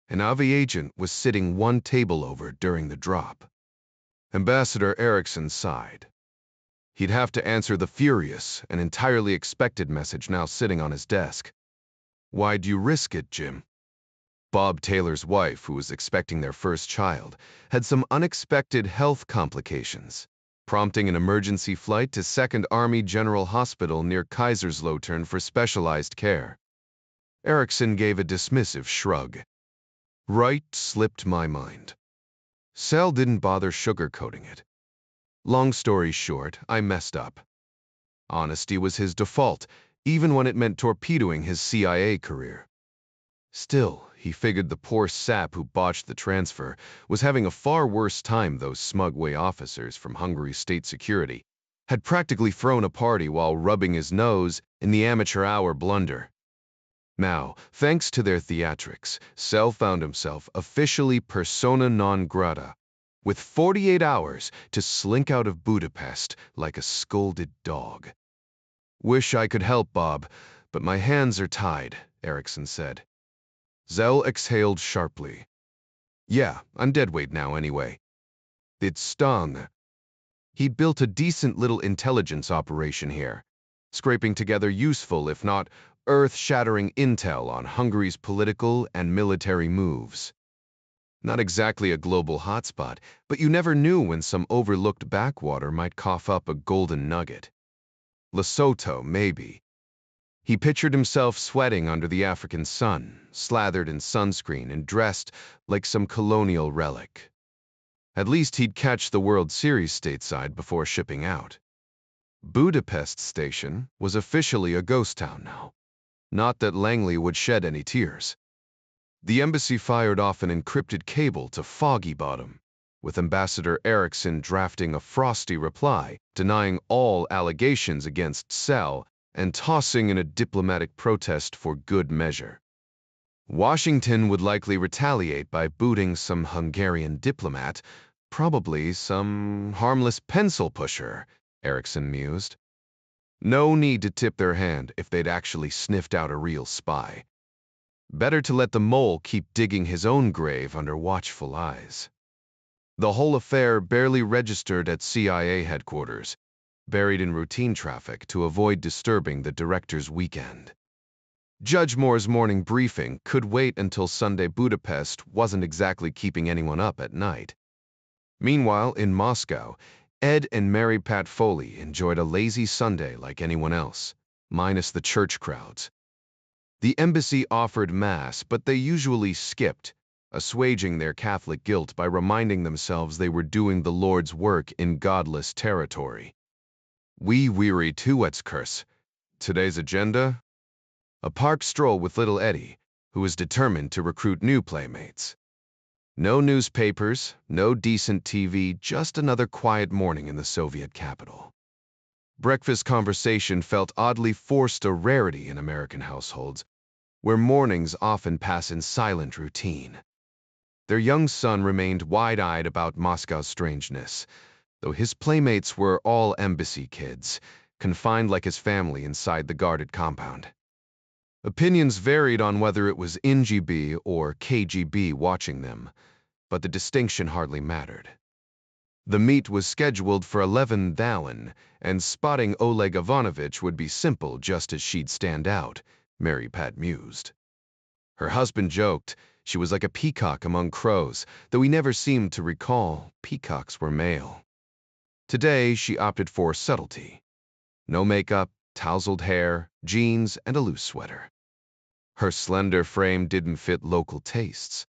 S1: An Avi agent was sitting one table over during the drop. Ambassador Erickson sighed. He'd have to answer the furious and entirely expected message now sitting on his desk. Why'd you risk it, Jim? Bob Taylor's wife, who was expecting their first child, had some unexpected health complications, prompting an emergency flight to 2nd Army General Hospital near Kaiserslautern for specialized care. Erickson gave a dismissive shrug. Right slipped my mind. Sell didn't bother sugarcoating it. Long story short, I messed up. Honesty was his default, even when it meant torpedoing his CIA career. Still, he figured the poor sap who botched the transfer was having a far worse time. Those smug-way officers from Hungary's state security had practically thrown a party while rubbing his nose in the amateur hour blunder. Now, thanks to their theatrics, Sell found himself officially persona non grata, with 48 hours to slink out of Budapest like a scolded dog. Wish I could help, Bob, but my hands are tied, Erickson said. Zell exhaled sharply. Yeah, I'm deadweight now anyway. It stung. He'd built a decent little intelligence operation here, scraping together useful, if not earth-shattering intel on Hungary's political and military moves. Not exactly a global hotspot, but you never knew when some overlooked backwater might cough up a golden nugget. Lesotho, maybe. He pictured himself sweating under the African sun, slathered in sunscreen and dressed like some colonial relic. At least he'd catch the World Series stateside before shipping out. Budapest Station was officially a ghost town now. Not that Langley would shed any tears. The embassy fired off an encrypted cable to Foggy Bottom, with Ambassador Erickson drafting a frosty reply, denying all allegations against Sell and tossing in a diplomatic protest for good measure. Washington would likely retaliate by booting some Hungarian diplomat, probably some harmless pencil pusher, Erickson mused. No need to tip their hand if they'd actually sniffed out a real spy. Better to let the mole keep digging his own grave under watchful eyes. The whole affair barely registered at CIA headquarters, buried in routine traffic to avoid disturbing the director's weekend. Judge Moore's morning briefing could wait until Sunday. Budapest wasn't exactly keeping anyone up at night. Meanwhile, in Moscow, Ed and Mary Pat Foley enjoyed a lazy Sunday like anyone else, minus the church crowds. The embassy offered Mass, but they usually skipped, assuaging their Catholic guilt by reminding themselves they were doing the Lord's work in godless territory. We weary too, what's curse. Today's agenda? A park stroll with little Eddie, who was determined to recruit new playmates. No newspapers, no decent TV, just another quiet morning in the Soviet capital. Breakfast conversation felt oddly forced, a rarity in American households, where mornings often pass in silent routine. Their young son remained wide-eyed about Moscow's strangeness, though his playmates were all embassy kids, confined like his family inside the guarded compound. Opinions varied on whether it was NGB or KGB watching them, but the distinction hardly mattered. The meet was scheduled for 11 Thalin, and spotting Oleg Ivanovich would be simple just as she'd stand out, Mary Pat mused. Her husband joked she was like a peacock among crows, though he never seemed to recall peacocks were male. Today, she opted for subtlety. No makeup, tousled hair, jeans, and a loose sweater. Her slender frame didn't fit local tastes.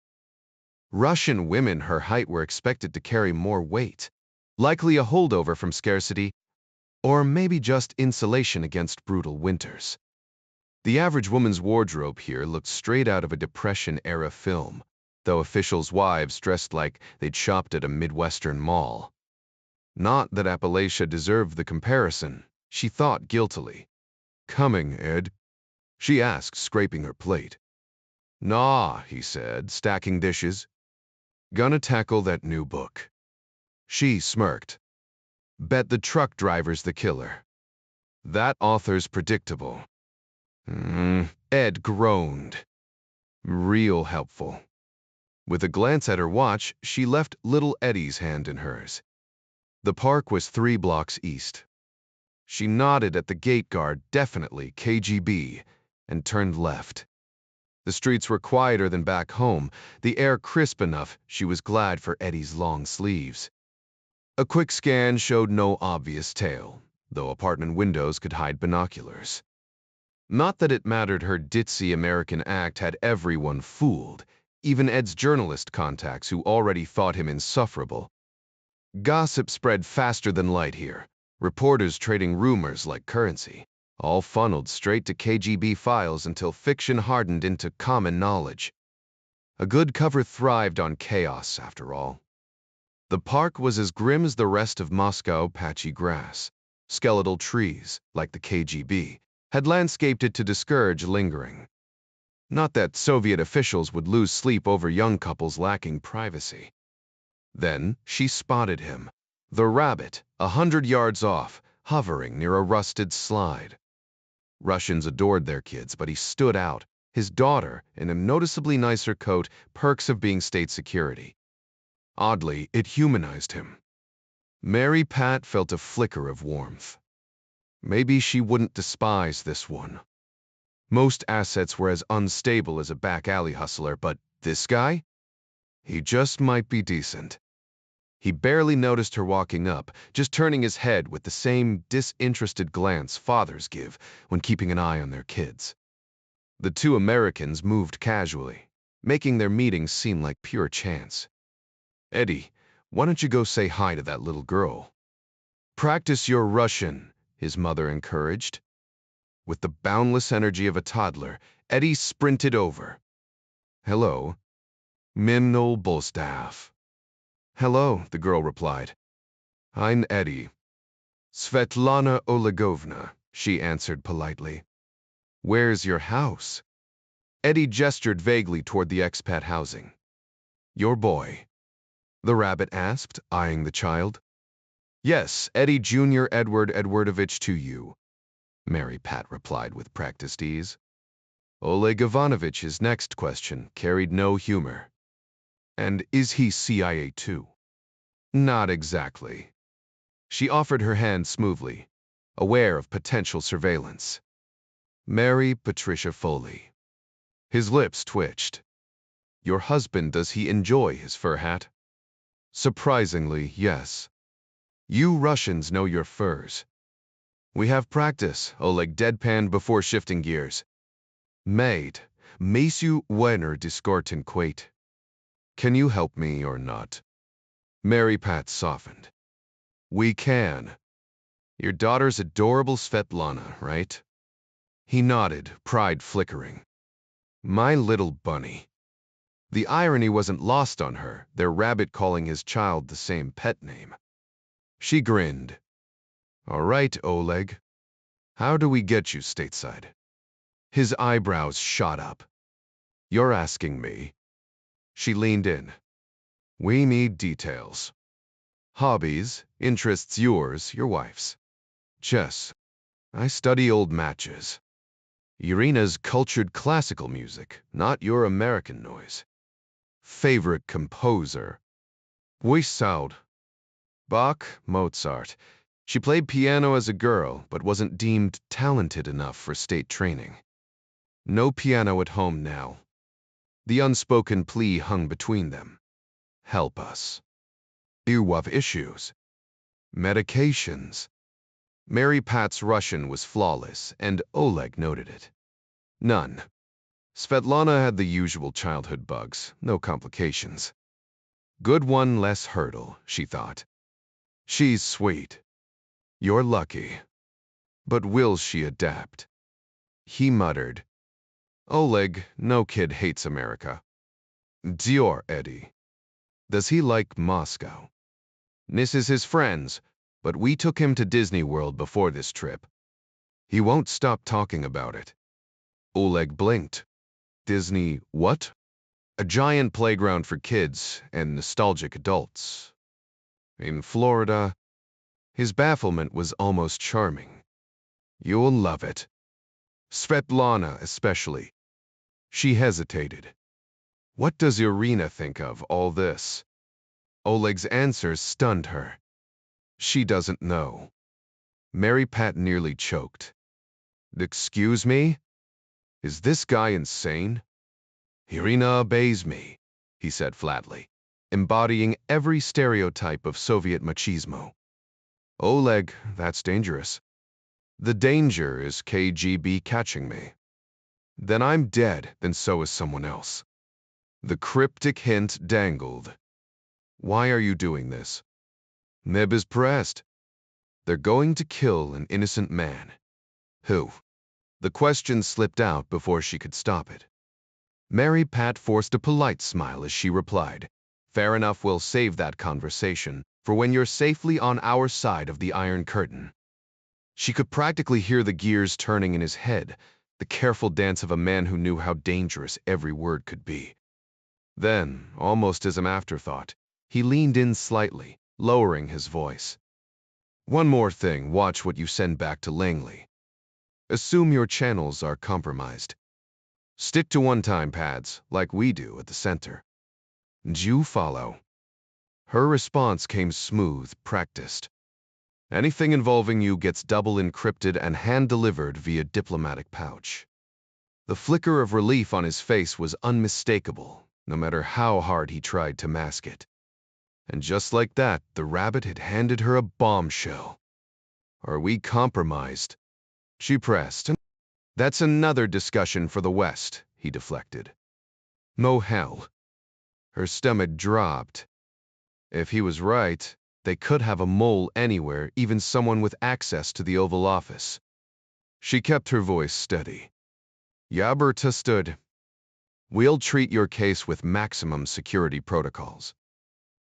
S1: Russian women her height were expected to carry more weight, likely a holdover from scarcity, or maybe just insulation against brutal winters. The average woman's wardrobe here looked straight out of a Depression-era film, though officials' wives dressed like they'd shopped at a Midwestern mall. Not that Appalachia deserved the comparison, she thought guiltily. "Coming, Ed?" she asked, scraping her plate. "Nah," he said, stacking dishes. "Gonna tackle that new book." She smirked. "Bet the truck driver's the killer." "That author's predictable." Ed groaned. "Real helpful." With a glance at her watch, she left little Eddie's hand in hers. The park was 3 blocks east. She nodded at the gate guard, definitely KGB, and turned left. The streets were quieter than back home, the air crisp enough she was glad for Eddie's long sleeves. A quick scan showed no obvious tail, though apartment windows could hide binoculars. Not that it mattered, her ditzy American act had everyone fooled, even Ed's journalist contacts who already thought him insufferable. Gossip spread faster than light here, reporters trading rumors like currency, all funneled straight to KGB files until fiction hardened into common knowledge. A good cover thrived on chaos, after all. The park was as grim as the rest of Moscow, patchy grass. Skeletal trees, like the KGB, had landscaped it to discourage lingering. Not that Soviet officials would lose sleep over young couples lacking privacy. Then she spotted him, the rabbit, 100 yards off, hovering near a rusted slide. Russians adored their kids, but he stood out, his daughter in a noticeably nicer coat, perks of being state security. Oddly, it humanized him. Mary Pat felt a flicker of warmth. Maybe she wouldn't despise this one. Most assets were as unstable as a back alley hustler, but this guy? He just might be decent. He barely noticed her walking up, just turning his head with the same disinterested glance fathers give when keeping an eye on their kids. The 2 Americans moved casually, making their meetings seem like pure chance. "Eddie, why don't you go say hi to that little girl?" "Practice your Russian," his mother encouraged. With the boundless energy of a toddler, Eddie sprinted over. "Hello. Mimnol Bolstav." "Hello," the girl replied. "I'm Eddie." "Svetlana Olegovna," she answered politely. "Where's your house?" Eddie gestured vaguely toward the expat housing. Your boy? The rabbit asked, eyeing the child. Yes, Eddie Jr. Edward Edwardovich to you, Mary Pat replied with practiced ease. Oleg Ivanovich's next question carried no humor. And is he CIA too? Not exactly. She offered her hand smoothly, aware of potential surveillance. Mary Patricia Foley. His lips twitched. Your husband, does he enjoy his fur hat? Surprisingly, yes. You Russians know your furs. We have practice, Oleg deadpanned before shifting gears. Mate, Mesu Wenner discortin quate. Can you help me or not? Mary Pat softened. We can. Your daughter's adorable Svetlana, right? He nodded, pride flickering. My little bunny. The irony wasn't lost on her, their rabbit calling his child the same pet name. She grinned. All right, Oleg. How do we get you stateside? His eyebrows shot up. You're asking me. She leaned in. We need details. Hobbies, interests yours, your wife's. Chess. I study old matches. Irina's cultured classical music, not your American noise. Favorite composer. Weisssaud. Bach, Mozart. She played piano as a girl, but wasn't deemed talented enough for state training. No piano at home now. The unspoken plea hung between them. Help us. You have issues. Medications. Mary Pat's Russian was flawless, and Oleg noted it. None. Svetlana had the usual childhood bugs, no complications. Good one less hurdle, she thought. She's sweet. You're lucky. But will she adapt? He muttered. Oleg, no kid hates America. Dior, Eddie. Does he like Moscow? This is his friends, but we took him to Disney World before this trip. He won't stop talking about it. Oleg blinked. Disney what? A giant playground for kids and nostalgic adults. In Florida, his bafflement was almost charming. You'll love it. Svetlana especially. She hesitated. What does Irina think of all this? Oleg's answer stunned her. She doesn't know. Mary Pat nearly choked. Excuse me? Is this guy insane? Irina obeys me, he said flatly, embodying every stereotype of Soviet machismo. Oleg, that's dangerous. The danger is KGB catching me. Then I'm dead, then so is someone else. The cryptic hint dangled. Why are you doing this? Neb is pressed. They're going to kill an innocent man. Who? The question slipped out before she could stop it. Mary Pat forced a polite smile as she replied, Fair enough, we'll save that conversation for when you're safely on our side of the Iron Curtain. She could practically hear the gears turning in his head, the careful dance of a man who knew how dangerous every word could be. Then, almost as an afterthought, he leaned in slightly, lowering his voice. One more thing, watch what you send back to Langley. Assume your channels are compromised. Stick to one-time pads, like we do at the center. You follow. Her response came smooth, practiced. Anything involving you gets double encrypted and hand-delivered via diplomatic pouch. The flicker of relief on his face was unmistakable, no matter how hard he tried to mask it. And just like that, the rabbit had handed her a bombshell. Are we compromised? She pressed. That's another discussion for the West, he deflected. No hell. Her stomach dropped. If he was right, they could have a mole anywhere, even someone with access to the Oval Office. She kept her voice steady. Yaberta stood. We'll treat your case with maximum security protocols.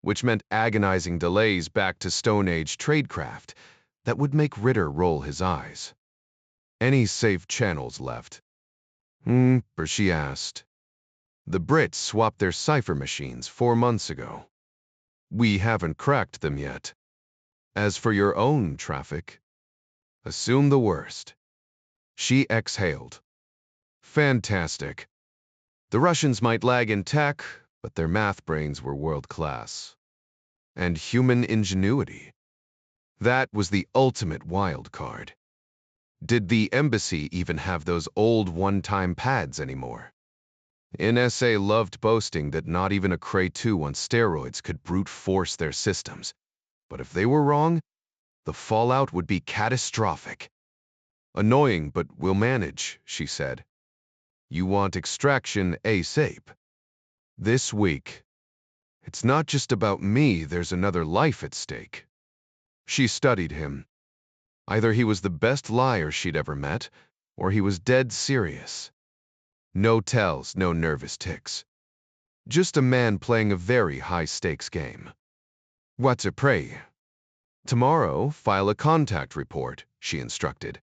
S1: Which meant agonizing delays back to Stone Age tradecraft that would make Ritter roll his eyes. Any safe channels left? She asked. The Brits swapped their cipher machines 4 months ago. We haven't cracked them yet. As for your own traffic, assume the worst. She exhaled. Fantastic. The Russians might lag in tech, but their math brains were world-class. And human ingenuity. That was the ultimate wild card. Did the embassy even have those old one-time pads anymore? NSA loved boasting that not even a Cray 2 on steroids could brute force their systems. But if they were wrong, the fallout would be catastrophic. Annoying, but we'll manage, she said. You want extraction ASAP. This week. It's not just about me, there's another life at stake. She studied him. Either he was the best liar she'd ever met, or he was dead serious. No tells, no nervous tics. Just a man playing a very high-stakes game. What's it pray? Tomorrow, file a contact report, she instructed.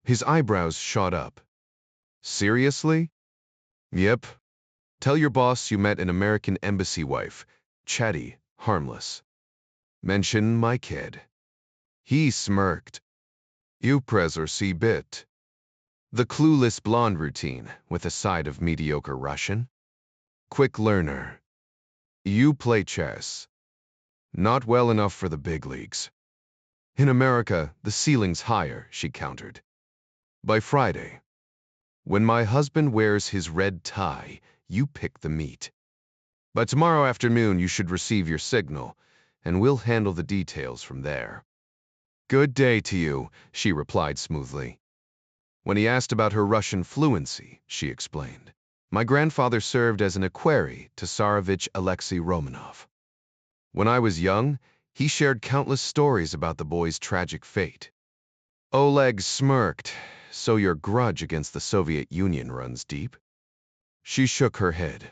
S1: His eyebrows shot up. Seriously? Yep. Tell your boss you met an American embassy wife, chatty, harmless. Mention my kid. He smirked. You press or see bit. The clueless blonde routine, with a side of mediocre Russian. Quick learner. You play chess. Not well enough for the big leagues. In America, the ceiling's higher, she countered. By Friday. When my husband wears his red tie, you pick the meat. By tomorrow afternoon, you should receive your signal, and we'll handle the details from there. Good day to you, she replied smoothly. When he asked about her Russian fluency, she explained. My grandfather served as an equerry to Tsarevich Alexei Romanov. When I was young, he shared countless stories about the boy's tragic fate. Oleg smirked. So your grudge against the Soviet Union runs deep? She shook her head.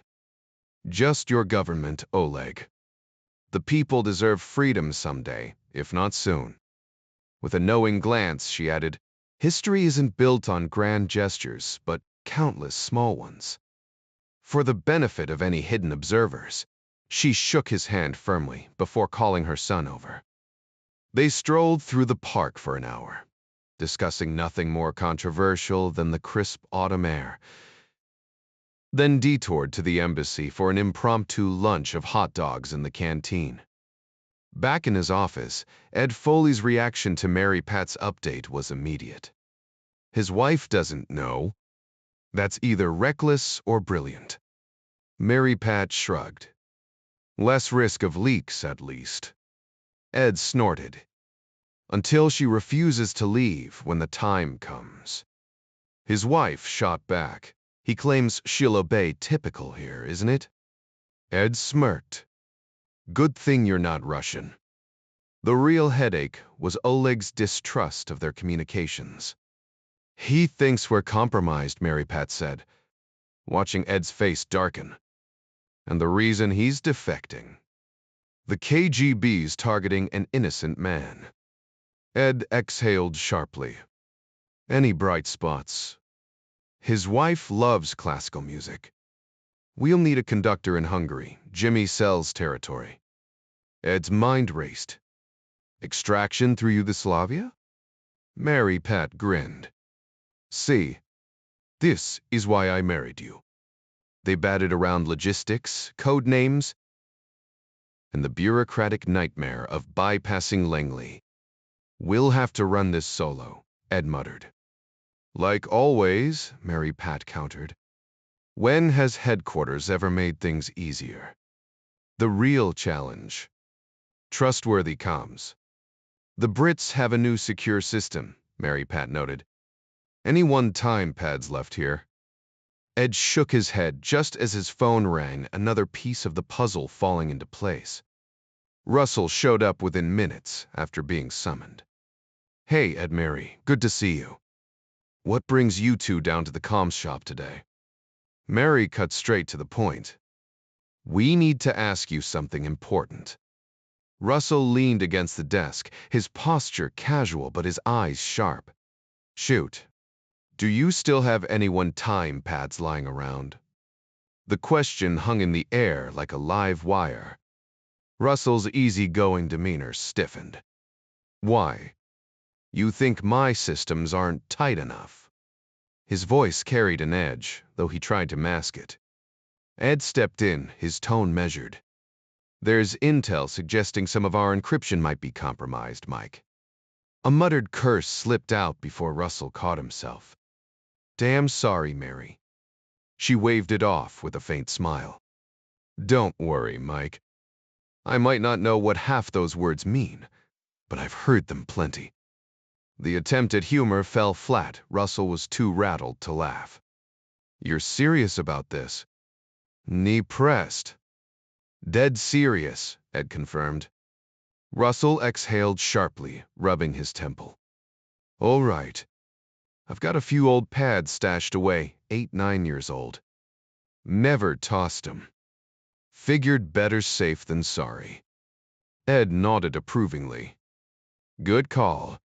S1: Just your government, Oleg. The people deserve freedom someday, if not soon. With a knowing glance, she added, history isn't built on grand gestures, but countless small ones. For the benefit of any hidden observers, she shook his hand firmly before calling her son over. They strolled through the park for an hour, discussing nothing more controversial than the crisp autumn air, then detoured to the embassy for an impromptu lunch of hot dogs in the canteen. Back in his office, Ed Foley's reaction to Mary Pat's update was immediate. His wife doesn't know. That's either reckless or brilliant. Mary Pat shrugged. Less risk of leaks, at least. Ed snorted. Until she refuses to leave when the time comes. His wife shot back. He claims she'll obey typical here, isn't it? Ed smirked. Good thing you're not Russian. The real headache was Oleg's distrust of their communications. He thinks we're compromised, Mary Pat said, watching Ed's face darken. And the reason he's defecting. The KGB's targeting an innocent man. Ed exhaled sharply. Any bright spots? His wife loves classical music. We'll need a conductor in Hungary, Jimmy Sells territory. Ed's mind raced. Extraction through Yugoslavia? Mary Pat grinned. See, this is why I married you. They batted around logistics, code names, and the bureaucratic nightmare of bypassing Langley. We'll have to run this solo, Ed muttered. Like always, Mary Pat countered. When has headquarters ever made things easier? The real challenge. Trustworthy comms. The Brits have a new secure system, Mary Pat noted. Any one-time pads left here? Ed shook his head just as his phone rang, another piece of the puzzle falling into place. Russell showed up within minutes after being summoned. Hey, Ed Mary, good to see you. What brings you two down to the comms shop today? Mary cut straight to the point. We need to ask you something important. Russell leaned against the desk, his posture casual but his eyes sharp. Shoot. Do you still have any one-time pads lying around? The question hung in the air like a live wire. Russell's easygoing demeanor stiffened. Why? You think my systems aren't tight enough? His voice carried an edge, though he tried to mask it. Ed stepped in, his tone measured. There's intel suggesting some of our encryption might be compromised, Mike. A muttered curse slipped out before Russell caught himself. Damn sorry, Mary. She waved it off with a faint smile. Don't worry, Mike. I might not know what half those words mean, but I've heard them plenty. The attempt at humor fell flat. Russell was too rattled to laugh. You're serious about this? Knee pressed. Dead serious, Ed confirmed. Russell exhaled sharply, rubbing his temple. All right. I've got a few old pads stashed away, 8-9 years old. Never tossed 'em. Figured better safe than sorry. Ed nodded approvingly. Good call.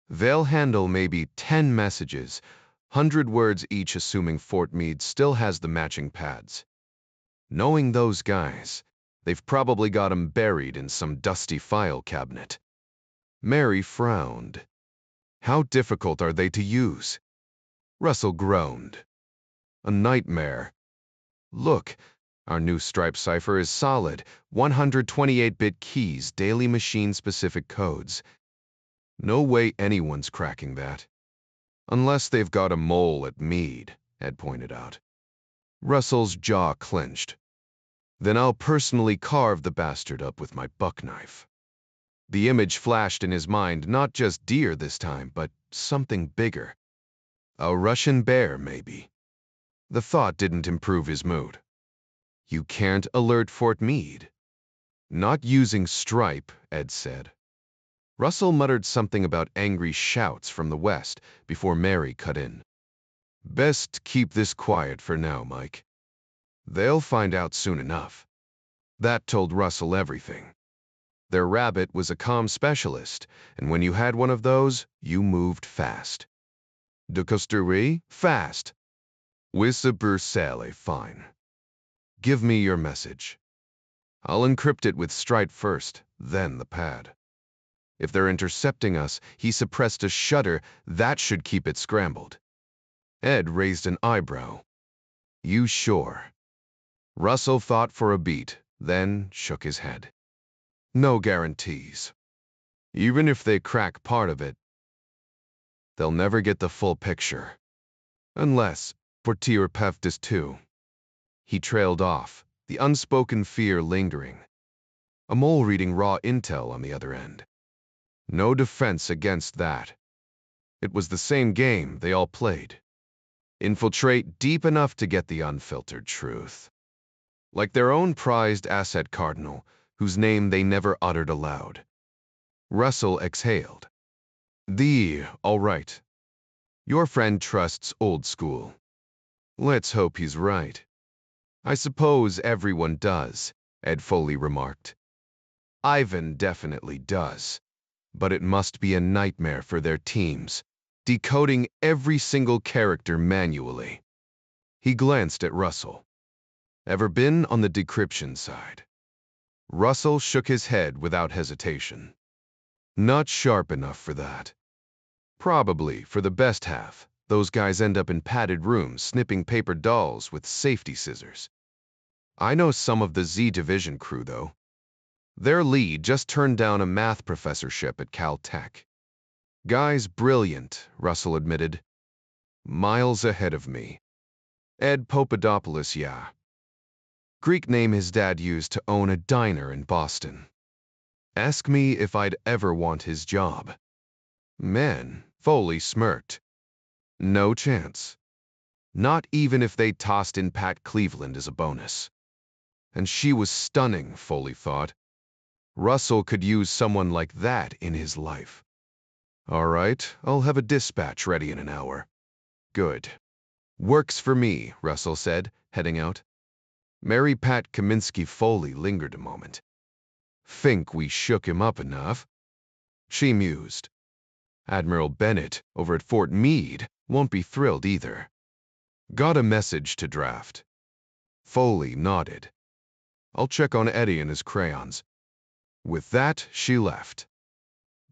S1: They'll handle maybe 10 messages, 100 words each, assuming Fort Meade still has the matching pads. Knowing those guys, they've probably got 'em buried in some dusty file cabinet. Mary frowned. How difficult are they to use? Russell groaned. A nightmare. Look, our new Stripe cipher is solid, 128-bit keys, daily machine-specific codes. No way anyone's cracking that. Unless they've got a mole at Meade, Ed pointed out. Russell's jaw clenched. Then I'll personally carve the bastard up with my buck knife. The image flashed in his mind, not just deer this time, but something bigger. A Russian bear, maybe. The thought didn't improve his mood. You can't alert Fort Meade. Not using Stripe, Ed said. Russell muttered something about angry shouts from the west before Mary cut in. Best keep this quiet for now, Mike. They'll find out soon enough. That told Russell everything. Their rabbit was a comm specialist, and when you had one of those, you moved fast. De costerie? Fast. Wissa fine. Give me your message. I'll encrypt it with Stripe first, then the pad. If they're intercepting us, he suppressed a shudder, that should keep it scrambled. Ed raised an eyebrow. You sure? Russell thought for a beat, then shook his head. No guarantees. Even if they crack part of it, they'll never get the full picture. Unless Portier Peftis too. He trailed off, the unspoken fear lingering. A mole reading raw intel on the other end. No defense against that. It was the same game they all played. Infiltrate deep enough to get the unfiltered truth. Like their own prized asset cardinal, whose name they never uttered aloud. Russell exhaled. All right. Your friend trusts old school. Let's hope he's right. I suppose everyone does, Ed Foley remarked. Ivan definitely does. But it must be a nightmare for their teams, decoding every single character manually. He glanced at Russell. Ever been on the decryption side? Russell shook his head without hesitation. Not sharp enough for that. Probably, for the best half, those guys end up in padded rooms snipping paper dolls with safety scissors. I know some of the Z Division crew, though. Their lead just turned down a math professorship at Caltech. Guy's brilliant, Russell admitted. Miles ahead of me. Ed Papadopoulos, yeah. Greek name his dad used to own a diner in Boston. Ask me if I'd ever want his job. Man, Foley smirked. No chance. Not even if they tossed in Pat Cleveland as a bonus. And she was stunning, Foley thought. Russell could use someone like that in his life. All right, I'll have a dispatch ready in an hour. Good. Works for me, Russell said, heading out. Mary Pat Kaminsky Foley lingered a moment. Think we shook him up enough? She mused. Admiral Bennett over at Fort Meade won't be thrilled either. Got a message to draft. Foley nodded. I'll check on Eddie and his crayons. With that, she left.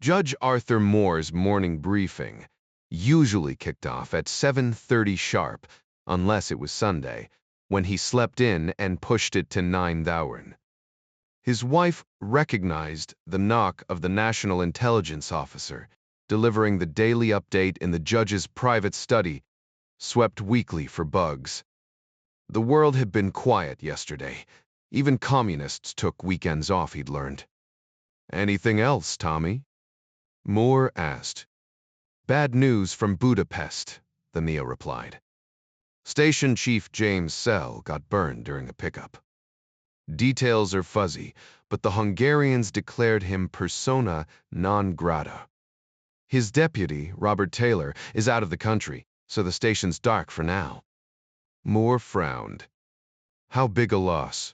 S1: Judge Arthur Moore's morning briefing usually kicked off at 7:30 sharp, unless it was Sunday, when he slept in and pushed it to 9:00. His wife recognized the knock of the National Intelligence Officer, delivering the daily update in the judge's private study, swept weekly for bugs. The world had been quiet yesterday. Even communists took weekends off, he'd learned. Anything else, Tommy? Moore asked. Bad news from Budapest, the Neo replied. Station Chief James Sell got burned during a pickup. Details are fuzzy, but the Hungarians declared him persona non grata. His deputy, Robert Taylor, is out of the country, so the station's dark for now. Moore frowned. How big a loss?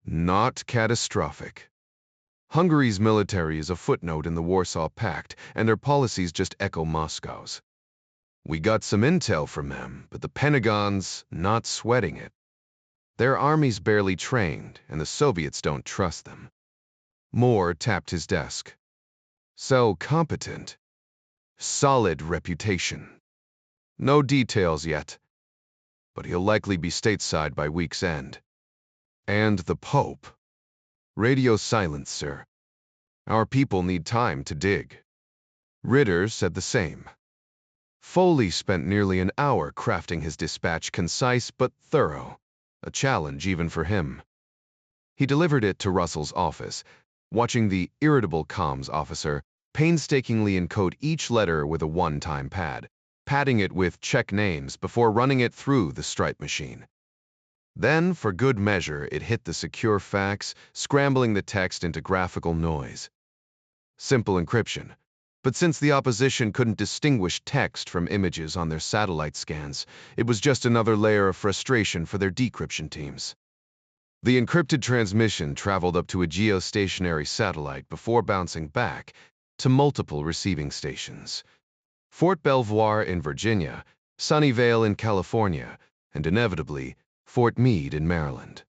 S1: Not catastrophic. Hungary's military is a footnote in the Warsaw Pact, and their policies just echo Moscow's. We got some intel from them, but the Pentagon's not sweating it. Their army's barely trained, and the Soviets don't trust them. Moore tapped his desk. So competent. Solid reputation. No details yet, but he'll likely be stateside by week's end. And the Pope. Radio silence, sir. Our people need time to dig. Ritter said the same. Foley spent nearly an hour crafting his dispatch concise but thorough, a challenge even for him. He delivered it to Russell's office, watching the irritable comms officer painstakingly encode each letter with a one-time pad, padding it with check names before running it through the stripe machine. Then, for good measure, it hit the secure fax, scrambling the text into graphical noise. Simple encryption. But since the opposition couldn't distinguish text from images on their satellite scans, it was just another layer of frustration for their decryption teams. The encrypted transmission traveled up to a geostationary satellite before bouncing back to multiple receiving stations. Fort Belvoir in Virginia, Sunnyvale in California, and inevitably, Fort Meade in Maryland.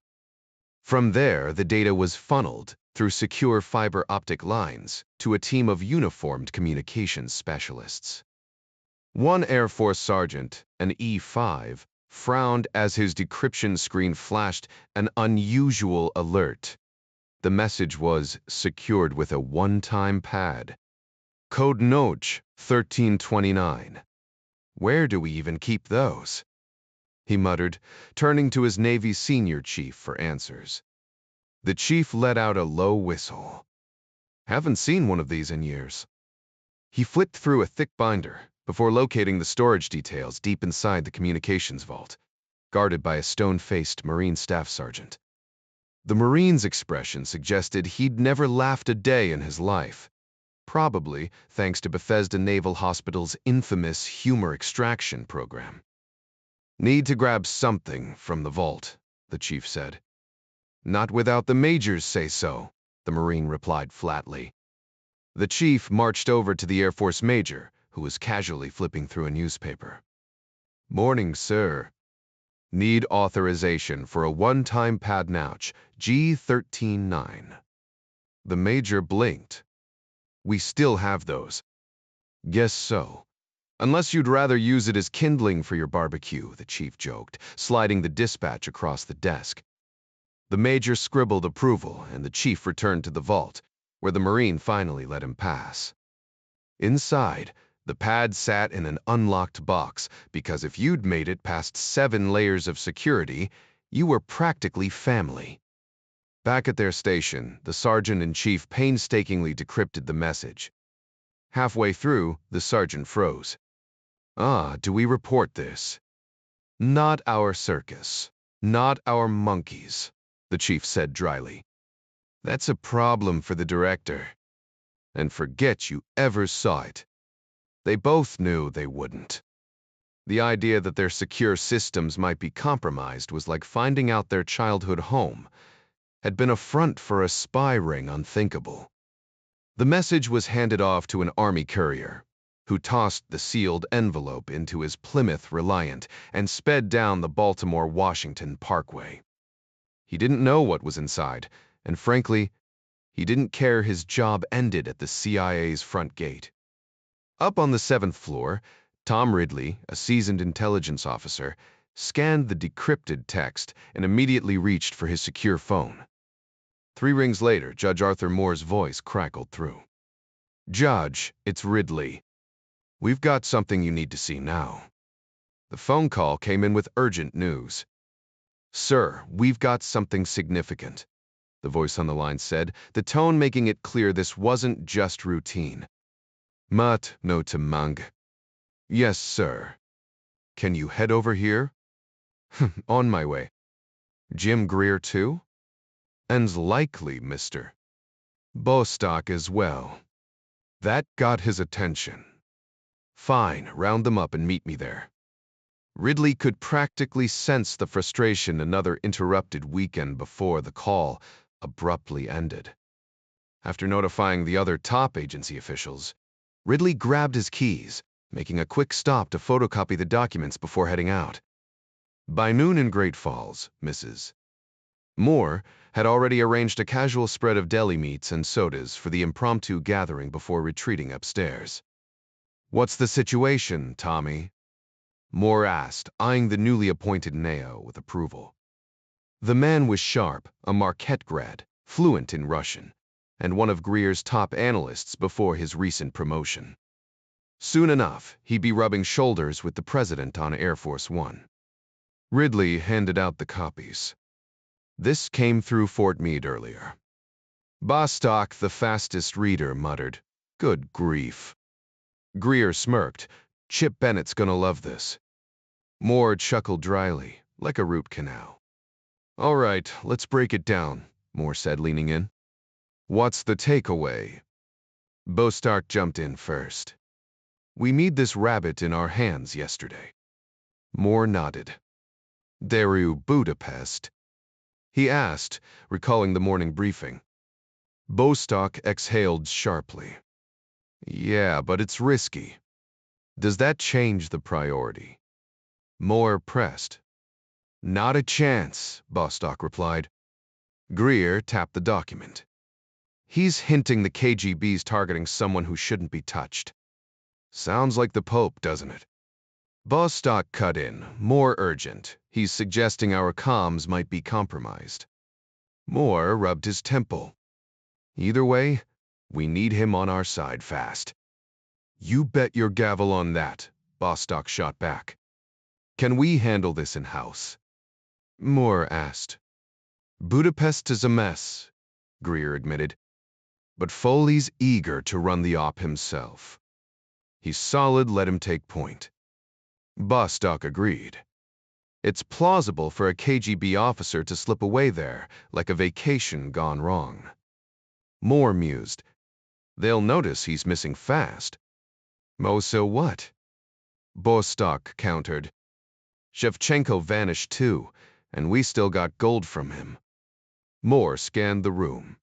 S1: From there, the data was funneled through secure fiber optic lines to a team of uniformed communications specialists. One Air Force sergeant, an E-5, frowned as his decryption screen flashed an unusual alert. The message was secured with a one-time pad. Code Note 1329. Where do we even keep those? He muttered, turning to his Navy senior chief for answers. The chief let out a low whistle. Haven't seen one of these in years. He flipped through a thick binder before locating the storage details deep inside the communications vault, guarded by a stone-faced Marine staff sergeant. The Marine's expression suggested he'd never laughed a day in his life, probably thanks to Bethesda Naval Hospital's infamous humor extraction program. Need to grab something from the vault, the chief said. Not without the majors say so, the Marine replied flatly. The chief marched over to the Air Force major, who was casually flipping through a newspaper. Morning, sir. Need authorization for a one-time pad nouch, G139. The major blinked. We still have those. Guess so. Unless you'd rather use it as kindling for your barbecue, the chief joked, sliding the dispatch across the desk. The major scribbled approval, and the chief returned to the vault, where the Marine finally let him pass. Inside, the pad sat in an unlocked box, because if you'd made it past 7 layers of security, you were practically family. Back at their station, the sergeant-in-chief painstakingly decrypted the message. Halfway through, the sergeant froze. Do we report this? Not our circus. Not our monkeys, the chief said dryly. That's a problem for the director. And forget you ever saw it. They both knew they wouldn't. The idea that their secure systems might be compromised was like finding out their childhood home had been a front for a spy ring unthinkable. The message was handed off to an army courier, who tossed the sealed envelope into his Plymouth Reliant and sped down the Baltimore-Washington Parkway. He didn't know what was inside, and frankly, he didn't care his job ended at the CIA's front gate. Up on the 7th floor, Tom Ridley, a seasoned intelligence officer, scanned the decrypted text and immediately reached for his secure phone. 3 rings later, Judge Arthur Moore's voice crackled through. "Judge, it's Ridley. We've got something you need to see now." The phone call came in with urgent news. "Sir, we've got something significant," the voice on the line said, the tone making it clear this wasn't just routine. "Mat no tamang." "Yes, sir." "Can you head over here?" "On my way." "Jim Greer too?" "And's likely, mister." "Bostock as well." That got his attention. "Fine, round them up and meet me there." Ridley could practically sense the frustration another interrupted weekend before the call abruptly ended. After notifying the other top agency officials, Ridley grabbed his keys, making a quick stop to photocopy the documents before heading out. By noon in Great Falls, Mrs. Moore had already arranged a casual spread of deli meats and sodas for the impromptu gathering before retreating upstairs. "What's the situation, Tommy?" Moore asked, eyeing the newly appointed Neo with approval. The man was sharp, a Marquette grad, fluent in Russian, and one of Greer's top analysts before his recent promotion. Soon enough, he'd be rubbing shoulders with the president on Air Force One. Ridley handed out the copies. This came through Fort Meade earlier. Bostock, the fastest reader, muttered, "Good grief." Greer smirked. "Chip Bennett's gonna love this." Moore chuckled dryly, like a root canal. "All right, let's break it down," Moore said, leaning in. "What's the takeaway?" Bostock jumped in first. "We need this rabbit in our hands yesterday." Moore nodded. "Daru Budapest?" he asked, recalling the morning briefing. Bostock exhaled sharply. "Yeah, but it's risky." "Does that change the priority?" Moore pressed. "Not a chance," Bostock replied. Greer tapped the document. "He's hinting the KGB's targeting someone who shouldn't be touched." "Sounds like the Pope, doesn't it?" Bostock cut in, more urgent. "He's suggesting our comms might be compromised." Moore rubbed his temple. "Either way, we need him on our side fast." "You bet your gavel on that," Bostock shot back. "Can we handle this in-house?" Moore asked. "Budapest is a mess," Greer admitted. "But Foley's eager to run the op himself. He's solid, let him take point." Bostock agreed. "It's plausible for a KGB officer to slip away there, like a vacation gone wrong." Moore mused. "They'll notice he's missing fast." "Oh, so what?" Bostock countered. "Shevchenko vanished too, and we still got gold from him." Moore scanned the room.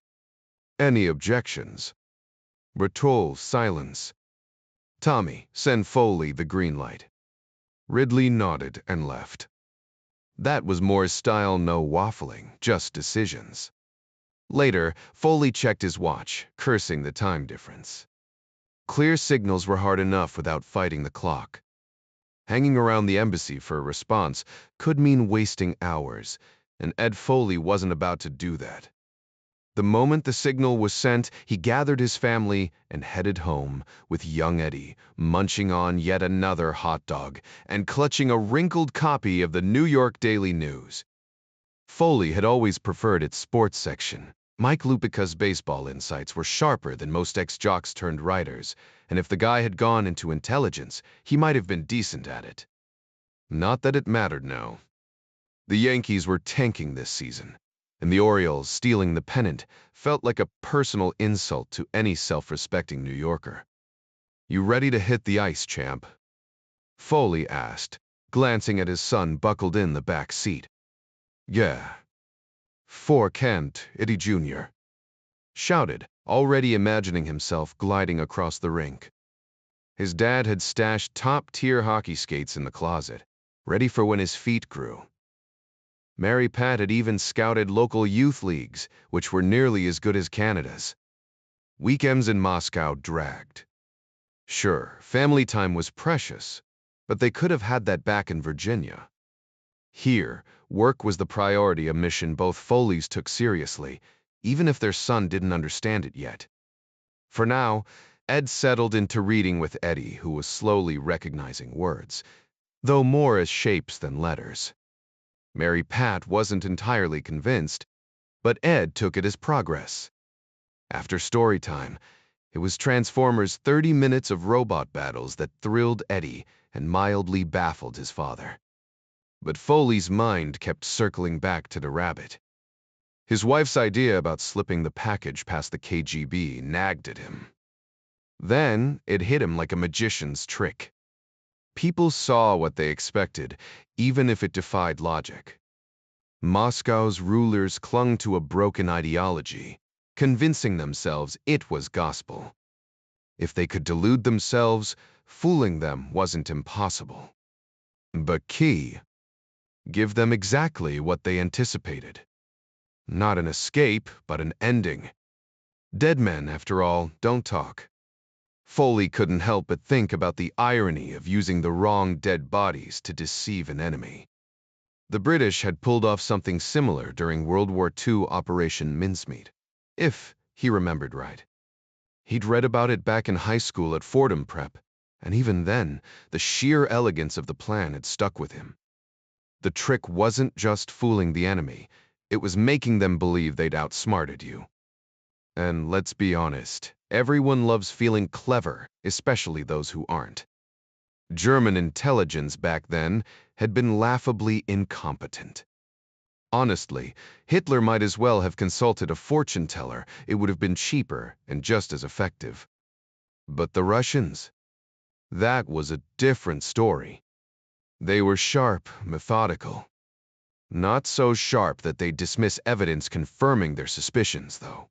S1: "Any objections?" Bertol, silence. "Tommy, send Foley the green light." Ridley nodded and left. That was Moore's style, no waffling, just decisions. Later, Foley checked his watch, cursing the time difference. Clear signals were hard enough without fighting the clock. Hanging around the embassy for a response could mean wasting hours, and Ed Foley wasn't about to do that. The moment the signal was sent, he gathered his family and headed home, with young Eddie munching on yet another hot dog and clutching a wrinkled copy of the New York Daily News. Foley had always preferred its sports section. Mike Lupica's baseball insights were sharper than most ex-jocks turned writers, and if the guy had gone into intelligence, he might have been decent at it. Not that it mattered now. The Yankees were tanking this season, and the Orioles stealing the pennant felt like a personal insult to any self-respecting New Yorker. "You ready to hit the ice, champ?" Foley asked, glancing at his son buckled in the back seat. "Yeah." "For Kent, Eddie Jr." shouted, already imagining himself gliding across the rink. His dad had stashed top-tier hockey skates in the closet, ready for when his feet grew. Mary Pat had even scouted local youth leagues, which were nearly as good as Canada's. Weekends in Moscow dragged. Sure, family time was precious, but they could have had that back in Virginia. Here, work was the priority, a mission both Foleys took seriously, even if their son didn't understand it yet. For now, Ed settled into reading with Eddie, who was slowly recognizing words, though more as shapes than letters. Mary Pat wasn't entirely convinced, but Ed took it as progress. After story time, it was Transformers' 30 minutes of robot battles that thrilled Eddie and mildly baffled his father. But Foley's mind kept circling back to the rabbit. His wife's idea about slipping the package past the KGB nagged at him. Then it hit him like a magician's trick. People saw what they expected, even if it defied logic. Moscow's rulers clung to a broken ideology, convincing themselves it was gospel. If they could delude themselves, fooling them wasn't impossible. But key, give them exactly what they anticipated. Not an escape, but an ending. Dead men, after all, don't talk. Foley couldn't help but think about the irony of using the wrong dead bodies to deceive an enemy. The British had pulled off something similar during World War II Operation Mincemeat, if he remembered right. He'd read about it back in high school at Fordham Prep, and even then, the sheer elegance of the plan had stuck with him. The trick wasn't just fooling the enemy, it was making them believe they'd outsmarted you. And let's be honest, everyone loves feeling clever, especially those who aren't. German intelligence back then had been laughably incompetent. Honestly, Hitler might as well have consulted a fortune teller. It would have been cheaper and just as effective. But the Russians? That was a different story. They were sharp, methodical. Not so sharp that they'd dismiss evidence confirming their suspicions, though.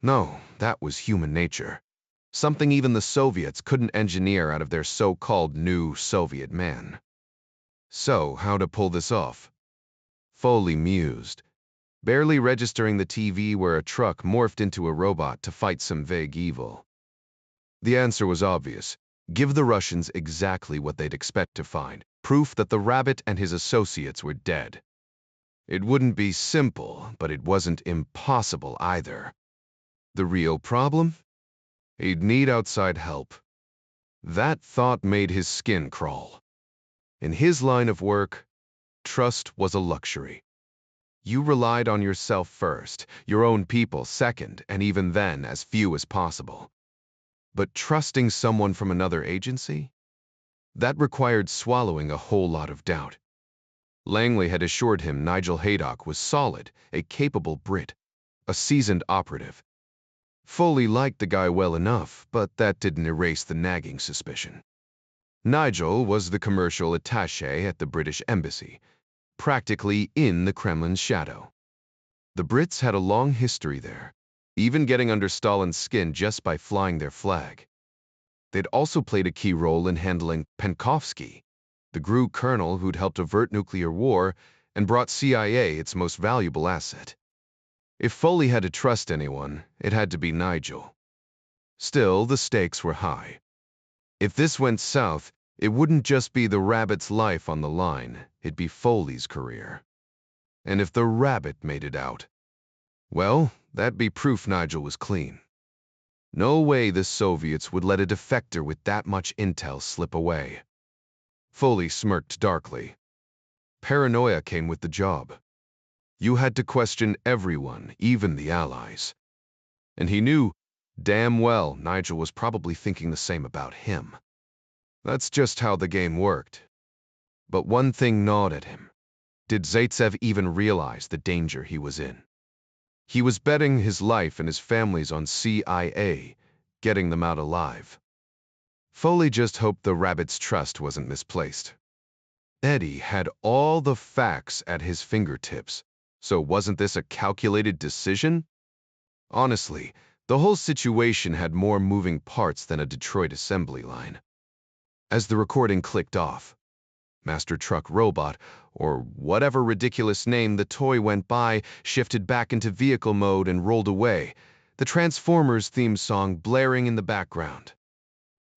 S1: No, that was human nature. Something even the Soviets couldn't engineer out of their so-called new Soviet man. So, how to pull this off? Foley mused, barely registering the TV where a truck morphed into a robot to fight some vague evil. The answer was obvious. Give the Russians exactly what they'd expect to find, proof that the rabbit and his associates were dead. It wouldn't be simple, but it wasn't impossible either. The real problem? He'd need outside help. That thought made his skin crawl. In his line of work, trust was a luxury. You relied on yourself first, your own people second, and even then as few as possible. But trusting someone from another agency? That required swallowing a whole lot of doubt. Langley had assured him Nigel Haydock was solid, a capable Brit, a seasoned operative. Foley liked the guy well enough, but that didn't erase the nagging suspicion. Nigel was the commercial attaché at the British Embassy, practically in the Kremlin's shadow. The Brits had a long history there, even getting under Stalin's skin just by flying their flag. They'd also played a key role in handling Penkovsky, the GRU colonel who'd helped avert nuclear war and brought CIA its most valuable asset. If Foley had to trust anyone, it had to be Nigel. Still, the stakes were high. If this went south, it wouldn't just be the rabbit's life on the line, it'd be Foley's career. And if the rabbit made it out, well, that'd be proof Nigel was clean. No way the Soviets would let a defector with that much intel slip away. Foley smirked darkly. Paranoia came with the job. You had to question everyone, even the Allies. And he knew damn well Nigel was probably thinking the same about him. That's just how the game worked. But one thing gnawed at him. Did Zaitsev even realize the danger he was in? He was betting his life and his family's on CIA, getting them out alive. Foley just hoped the rabbit's trust wasn't misplaced. Eddie had all the facts at his fingertips, so wasn't this a calculated decision? Honestly, The whole situation had more moving parts than a Detroit assembly line. As the recording clicked off, Master Truck Robot, or whatever ridiculous name the toy went by, shifted back into vehicle mode and rolled away, the Transformers theme song blaring in the background.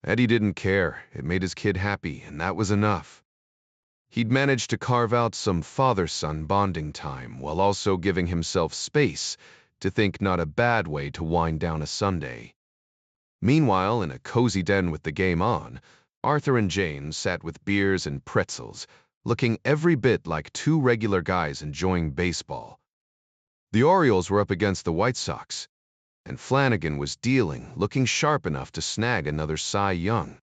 S1: Eddie didn't care. It made his kid happy, and that was enough. He'd managed to carve out some father-son bonding time while also giving himself space to think, not a bad way to wind down a Sunday. Meanwhile, in a cozy den with the game on, Arthur and James sat with beers and pretzels, looking every bit like two regular guys enjoying baseball. The Orioles were up against the White Sox, and Flanagan was dealing, looking sharp enough to snag another Cy Young.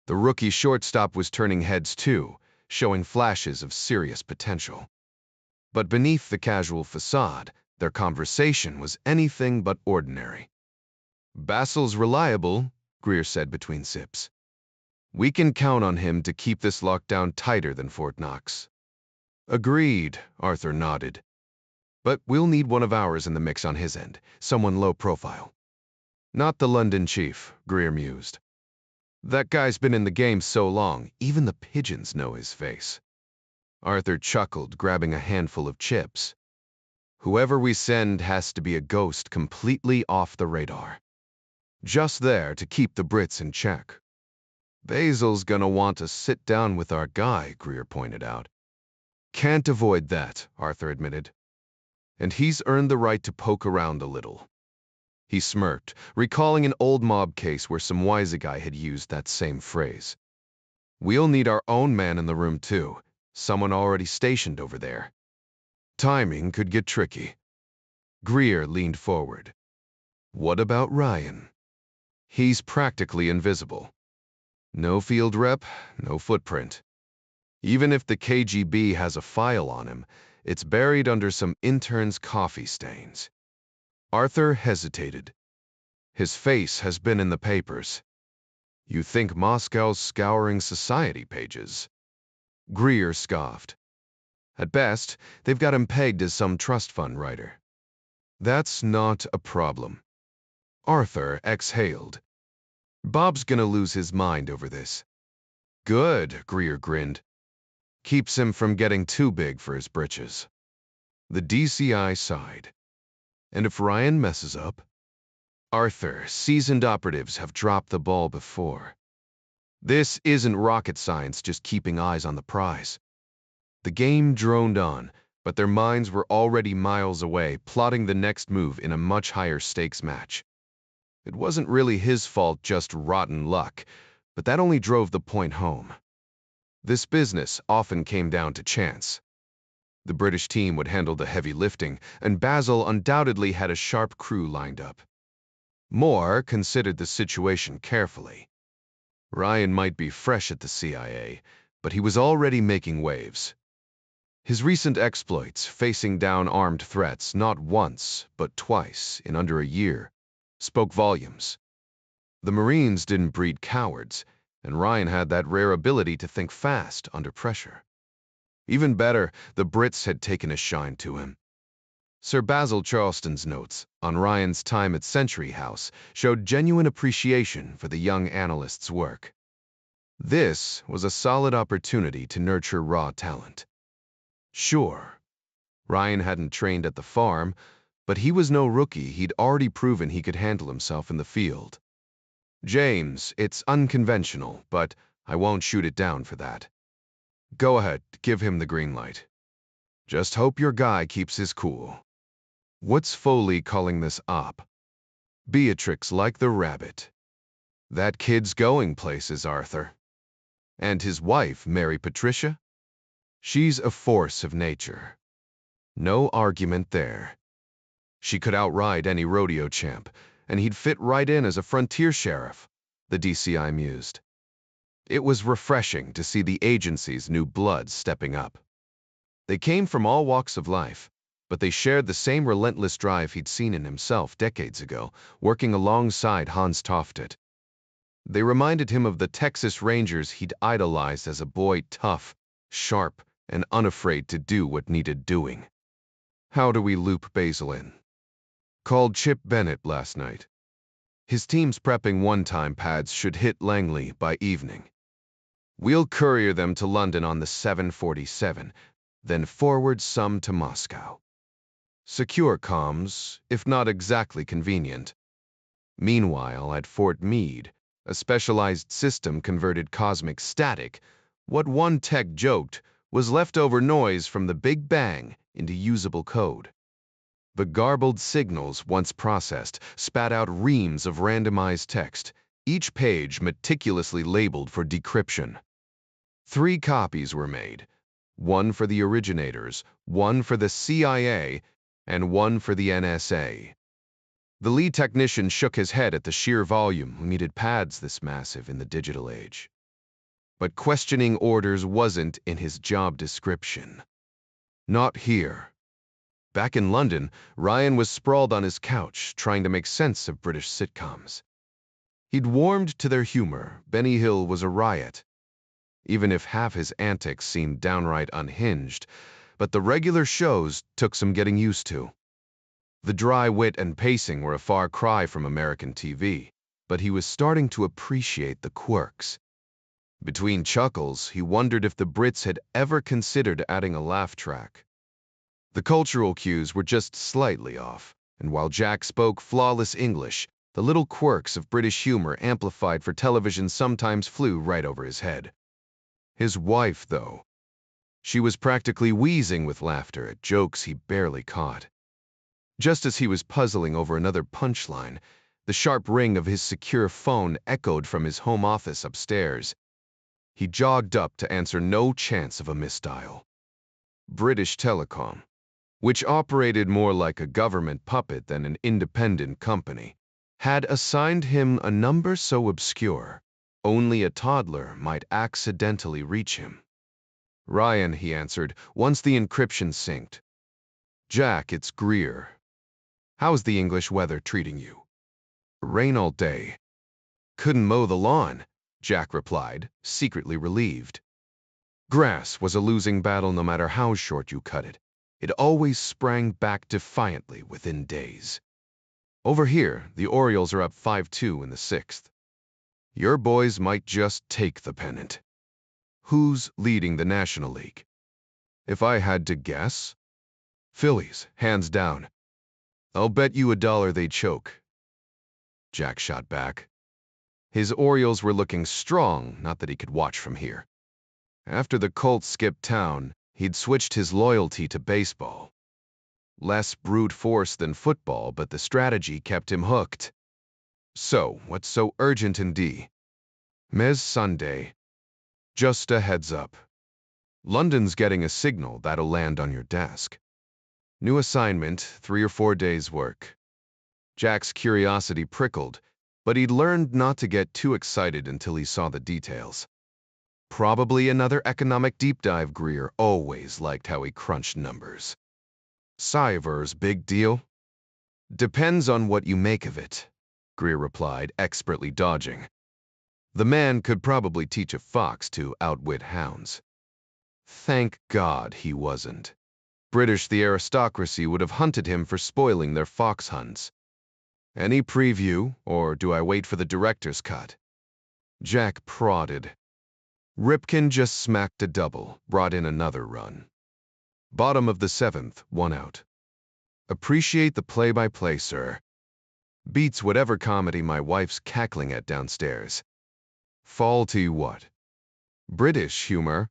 S1: The rookie shortstop was turning heads too, showing flashes of serious potential. But beneath the casual facade, their conversation was anything but ordinary. "Basil's reliable," Greer said between sips. "We can count on him to keep this lockdown tighter than Fort Knox." "Agreed," Arthur nodded. "But we'll need one of ours in the mix on his end, someone low profile." "Not the London chief," Greer mused. "That guy's been in the game so long, even the pigeons know his face." Arthur chuckled, grabbing a handful of chips. "Whoever we send has to be a ghost completely off the radar. Just there to keep the Brits in check." "Basil's gonna want to sit down with our guy," Greer pointed out. "Can't avoid that," Arthur admitted. "And he's earned the right to poke around a little." He smirked, recalling an old mob case where some wise guy had used that same phrase. "We'll need our own man in the room too, someone already stationed over there. Timing could get tricky." Greer leaned forward. "What about Ryan?" "He's practically invisible. No field rep, no footprint. Even if the KGB has a file on him, it's buried under some intern's coffee stains." Arthur hesitated. "His face has been in the papers." "You think Moscow's scouring society pages?" Greer scoffed. "At best, they've got him pegged as some trust fund writer." "That's not a problem." Arthur exhaled. "Bob's gonna lose his mind over this." "Good," Greer grinned. "Keeps him from getting too big for his britches." The DCI sighed. "And if Ryan messes up?" "Arthur, seasoned operatives have dropped the ball before. This isn't rocket science, just keeping eyes on the prize." The game droned on, but their minds were already miles away, plotting the next move in a much higher stakes match. It wasn't really his fault, just rotten luck, but that only drove the point home. This business often came down to chance. The British team would handle the heavy lifting, and Basil undoubtedly had a sharp crew lined up. Moore considered the situation carefully. Ryan might be fresh at the CIA, but he was already making waves. His recent exploits, facing down armed threats not once, but twice in under a year, spoke volumes. The Marines didn't breed cowards, and Ryan had that rare ability to think fast under pressure. Even better, the Brits had taken a shine to him. Sir Basil Charleston's notes on Ryan's time at Century House showed genuine appreciation for the young analyst's work. This was a solid opportunity to nurture raw talent. Sure, Ryan hadn't trained at the farm, but he was no rookie. He'd already proven he could handle himself in the field. "James, it's unconventional, but I won't shoot it down for that. Go ahead, give him the green light. Just hope your guy keeps his cool." "What's Foley calling this op?" "Beatrix like the rabbit." "That kid's going places, Arthur." "And his wife, Mary Patricia?" "She's a force of nature." No argument there. She could outride any rodeo champ, and he'd fit right in as a frontier sheriff, the DCI mused. It was refreshing to see the agency's new blood stepping up. They came from all walks of life, but they shared the same relentless drive he'd seen in himself decades ago, working alongside Hans Toftet. They reminded him of the Texas Rangers he'd idolized as a boy, tough, sharp, and unafraid to do what needed doing. "How do we loop Basil in?" Called Chip Bennett last night. His team's prepping one-time pads should hit Langley by evening. We'll courier them to London on the 747, then forward some to Moscow. Secure comms, if not exactly convenient. Meanwhile, at Fort Meade, a specialized system converted cosmic static, what one tech joked was leftover noise from the Big Bang, into usable code. The garbled signals, once processed, spat out reams of randomized text, each page meticulously labeled for decryption. 3 copies were made, one for the originators, one for the CIA, and one for the NSA. The lead technician shook his head at the sheer volume who needed pads this massive in the digital age. But questioning orders wasn't in his job description. Not here. Back in London, Ryan was sprawled on his couch, trying to make sense of British sitcoms. He'd warmed to their humor. Benny Hill was a riot, even if half his antics seemed downright unhinged, but the regular shows took some getting used to. The dry wit and pacing were a far cry from American TV, but he was starting to appreciate the quirks. Between chuckles, he wondered if the Brits had ever considered adding a laugh track. The cultural cues were just slightly off, and while Jack spoke flawless English, the little quirks of British humor amplified for television sometimes flew right over his head. His wife, though. She was practically wheezing with laughter at jokes he barely caught. Just as he was puzzling over another punchline, the sharp ring of his secure phone echoed from his home office upstairs. He jogged up to answer no chance of a misdial. British Telecom, which operated more like a government puppet than an independent company, had assigned him a number so obscure, only a toddler might accidentally reach him. Ryan, he answered, once the encryption synced. Jack, it's Greer. How's the English weather treating you? Rain all day. Couldn't mow the lawn, Jack replied, secretly relieved. Grass was a losing battle no matter how short you cut it. It always sprang back defiantly within days. Over here, the Orioles are up 5-2 in the 6th. Your boys might just take the pennant. Who's leading the National League? If I had to guess, Phillies, hands down. I'll bet you $1 they choke. Jack shot back. His Orioles were looking strong, not that he could watch from here. After the Colts skipped town, he'd switched his loyalty to baseball. Less brute force than football, but the strategy kept him hooked. So, what's so urgent in D? Mes Sunday. Just a heads up. London's getting a signal that'll land on your desk. New assignment, 3 or 4 days' work. Jack's curiosity prickled, but he'd learned not to get too excited until he saw the details. Probably another economic deep dive. Greer always liked how he crunched numbers. Cyber's big deal? Depends on what you make of it, Greer replied, expertly dodging. The man could probably teach a fox to outwit hounds. Thank God he wasn't. British the aristocracy would have hunted him for spoiling their fox hunts. Any preview, or do I wait for the director's cut? Jack prodded. Ripken just smacked a double, brought in another run. Bottom of the 7th, 1 out. Appreciate the play-by-play, sir. Beats whatever comedy my wife's cackling at downstairs. Faulty what? British humor?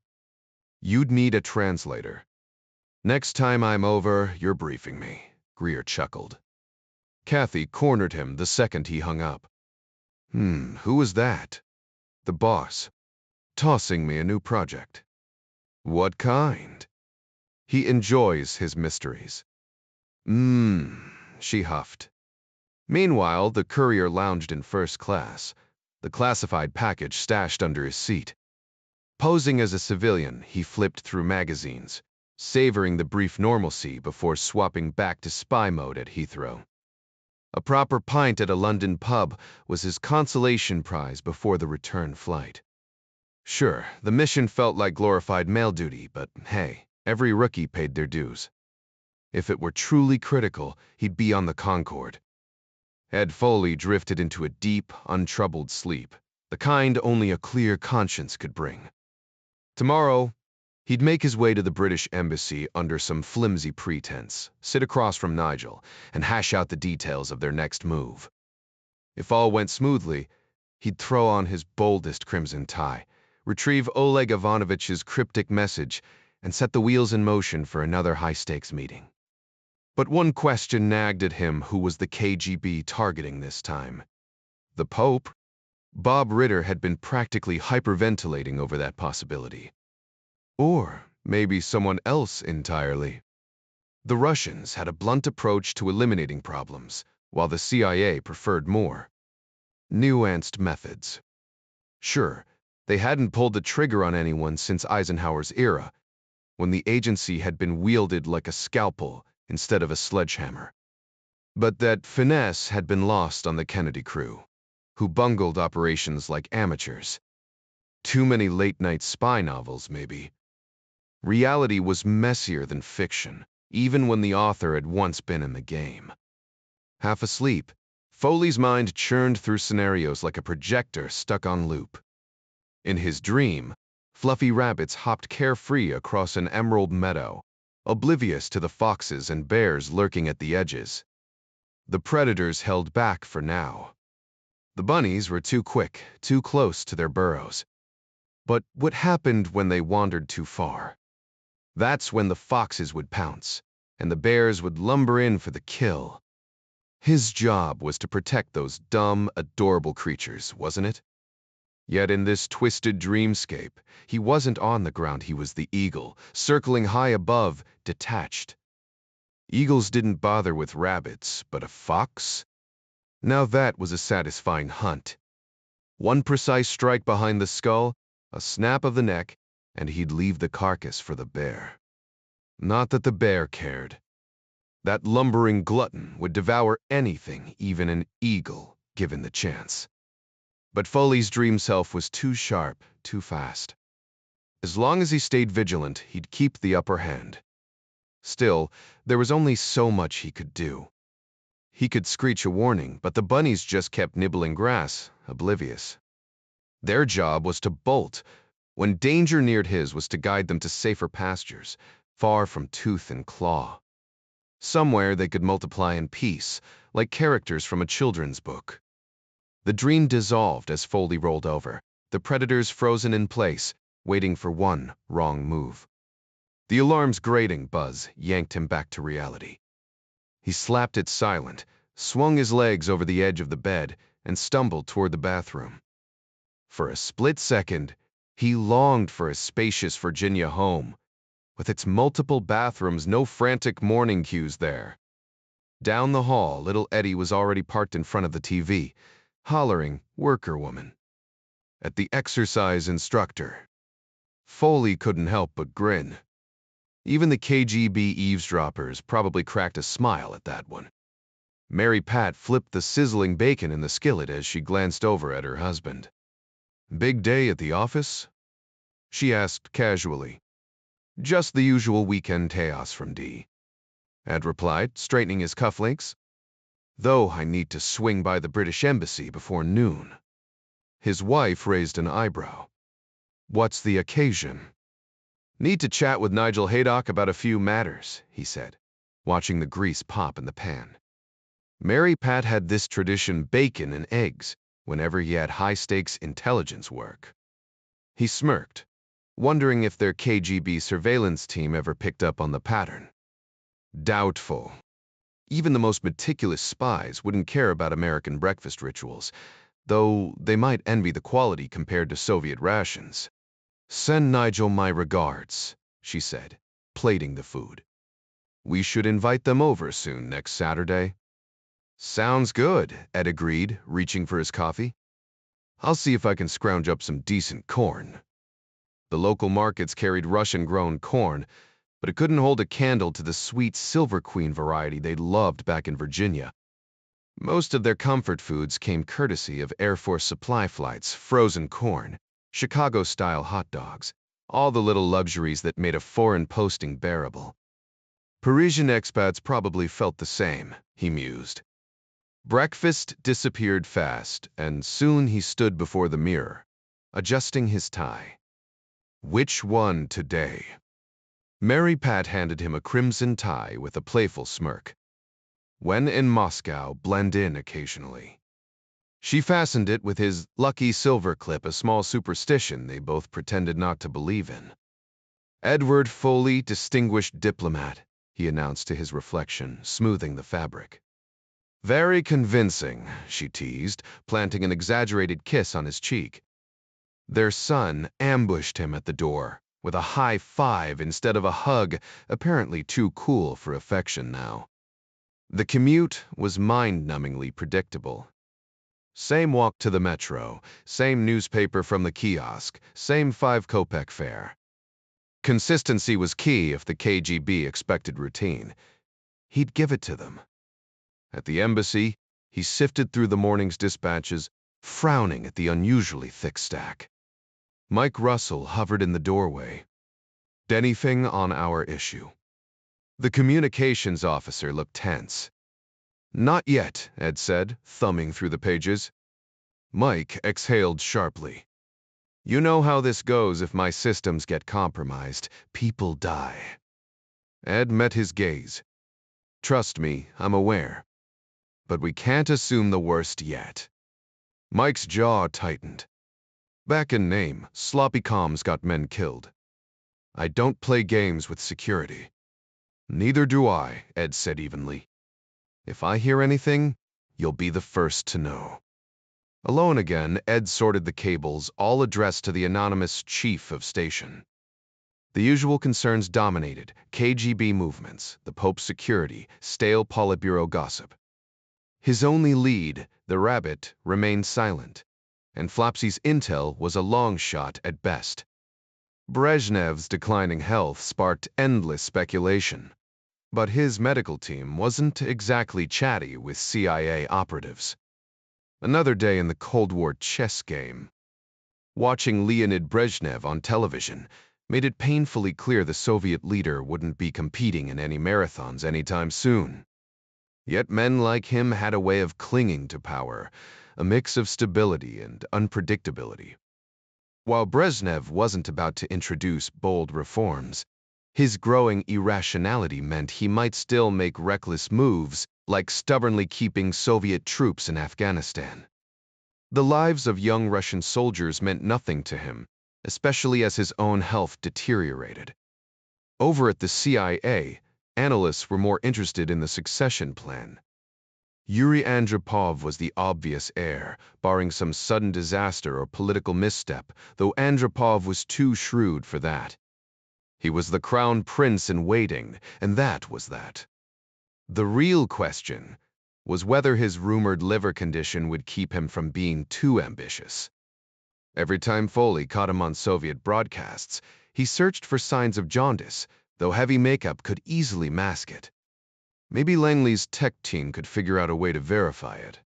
S1: You'd need a translator. Next time I'm over, you're briefing me, Greer chuckled. Kathy cornered him the second he hung up. Who was that? The boss. Tossing me a new project. What kind? He enjoys his mysteries. She huffed. Meanwhile, the courier lounged in first class, the classified package stashed under his seat. Posing as a civilian, he flipped through magazines, savoring the brief normalcy before swapping back to spy mode at Heathrow. A proper pint at a London pub was his consolation prize before the return flight. Sure, the mission felt like glorified mail duty, but hey, every rookie paid their dues. If it were truly critical, he'd be on the Concorde. Ed Foley drifted into a deep, untroubled sleep, the kind only a clear conscience could bring. Tomorrow, he'd make his way to the British Embassy under some flimsy pretense, sit across from Nigel, and hash out the details of their next move. If all went smoothly, he'd throw on his boldest crimson tie, retrieve Oleg Ivanovich's cryptic message, and set the wheels in motion for another high-stakes meeting. But one question nagged at him: who was the KGB targeting this time? The Pope? Bob Ritter had been practically hyperventilating over that possibility. Or maybe someone else entirely. The Russians had a blunt approach to eliminating problems, while the CIA preferred more nuanced methods. Sure, they hadn't pulled the trigger on anyone since Eisenhower's era, when the agency had been wielded like a scalpel instead of a sledgehammer. But that finesse had been lost on the Kennedy crew, who bungled operations like amateurs. Too many late-night spy novels, maybe. Reality was messier than fiction, even when the author had once been in the game. Half asleep, Foley's mind churned through scenarios like a projector stuck on loop. In his dream, fluffy rabbits hopped carefree across an emerald meadow, oblivious to the foxes and bears lurking at the edges. The predators held back for now. The bunnies were too quick, too close to their burrows. But what happened when they wandered too far? That's when the foxes would pounce, and the bears would lumber in for the kill. His job was to protect those dumb, adorable creatures, wasn't it? Yet in this twisted dreamscape, he wasn't on the ground, he was the eagle, circling high above, detached. Eagles didn't bother with rabbits, but a fox? Now that was a satisfying hunt. One precise strike behind the skull, a snap of the neck, and he'd leave the carcass for the bear. Not that the bear cared. That lumbering glutton would devour anything, even an eagle, given the chance. But Foley's dream self was too sharp, too fast. As long as he stayed vigilant, he'd keep the upper hand. Still, there was only so much he could do. He could screech a warning, but the bunnies just kept nibbling grass, oblivious. Their job was to bolt. When danger neared, his was to guide them to safer pastures, far from tooth and claw. Somewhere they could multiply in peace, like characters from a children's book. The dream dissolved as Foley rolled over, the predators frozen in place, waiting for one wrong move. The alarm's grating buzz yanked him back to reality. He slapped it silent, swung his legs over the edge of the bed, and stumbled toward the bathroom. For a split second, he longed for a spacious Virginia home, with its multiple bathrooms, no frantic morning queues there. Down the hall, little Eddie was already parked in front of the TV, hollering, "Worker woman," at the exercise instructor. Foley couldn't help but grin. Even the KGB eavesdroppers probably cracked a smile at that one. Mary Pat flipped the sizzling bacon in the skillet as she glanced over at her husband. "Big day at the office?" she asked casually. "Just the usual weekend chaos from D," Ed replied, straightening his cufflinks. "Though I need to swing by the British Embassy before noon." His wife raised an eyebrow. "What's the occasion?" "Need to chat with Nigel Haydock about a few matters," he said, watching the grease pop in the pan. Mary Pat had this tradition: bacon and eggs, whenever he had high-stakes intelligence work. He smirked, wondering if their KGB surveillance team ever picked up on the pattern. Doubtful. Even the most meticulous spies wouldn't care about American breakfast rituals, though they might envy the quality compared to Soviet rations. "Send Nigel my regards," she said, plating the food. "We should invite them over soon, next Saturday." "Sounds good," Ed agreed, reaching for his coffee. "I'll see if I can scrounge up some decent corn." The local markets carried Russian-grown corn, but it couldn't hold a candle to the sweet Silver Queen variety they'd loved back in Virginia. Most of their comfort foods came courtesy of Air Force supply flights: frozen corn, Chicago-style hot dogs, all the little luxuries that made a foreign posting bearable. Parisian expats probably felt the same, he mused. Breakfast disappeared fast, and soon he stood before the mirror, adjusting his tie. Which one today? Mary Pat handed him a crimson tie with a playful smirk. When in Moscow, blend in occasionally. She fastened it with his lucky silver clip, a small superstition they both pretended not to believe in. Edward Foley, distinguished diplomat, he announced to his reflection, smoothing the fabric. Very convincing, she teased, planting an exaggerated kiss on his cheek. Their son ambushed him at the door, with a high five instead of a hug, apparently too cool for affection now. The commute was mind-numbingly predictable. Same walk to the metro, same newspaper from the kiosk, same 5-kopeck fare. Consistency was key if the KGB expected routine. He'd give it to them. At the embassy, he sifted through the morning's dispatches, frowning at the unusually thick stack. Mike Russell hovered in the doorway. Anything on our issue? The communications officer looked tense. Not yet, Ed said, thumbing through the pages. Mike exhaled sharply. You know how this goes if my systems get compromised. People die. Ed met his gaze. Trust me, I'm aware. But we can't assume the worst yet. Mike's jaw tightened. Back in name, sloppy comms got men killed. I don't play games with security. Neither do I, Ed said evenly. If I hear anything, you'll be the first to know. Alone again, Ed sorted the cables, all addressed to the anonymous chief of station. The usual concerns dominated: KGB movements, the Pope's security, stale Politburo gossip. His only lead, the rabbit, remained silent, and Flopsy's intel was a long shot at best. Brezhnev's declining health sparked endless speculation, but his medical team wasn't exactly chatty with CIA operatives. Another day in the Cold War chess game. Watching Leonid Brezhnev on television made it painfully clear the Soviet leader wouldn't be competing in any marathons anytime soon. Yet men like him had a way of clinging to power, a mix of stability and unpredictability. While Brezhnev wasn't about to introduce bold reforms, his growing irrationality meant he might still make reckless moves, like stubbornly keeping Soviet troops in Afghanistan. The lives of young Russian soldiers meant nothing to him, especially as his own health deteriorated. Over at the CIA, analysts were more interested in the succession plan. Yuri Andropov was the obvious heir, barring some sudden disaster or political misstep, though Andropov was too shrewd for that. He was the crown prince in waiting, and that was that. The real question was whether his rumored liver condition would keep him from being too ambitious. Every time Foley caught him on Soviet broadcasts, he searched for signs of jaundice, though heavy makeup could easily mask it. Maybe Langley's tech team could figure out a way to verify it.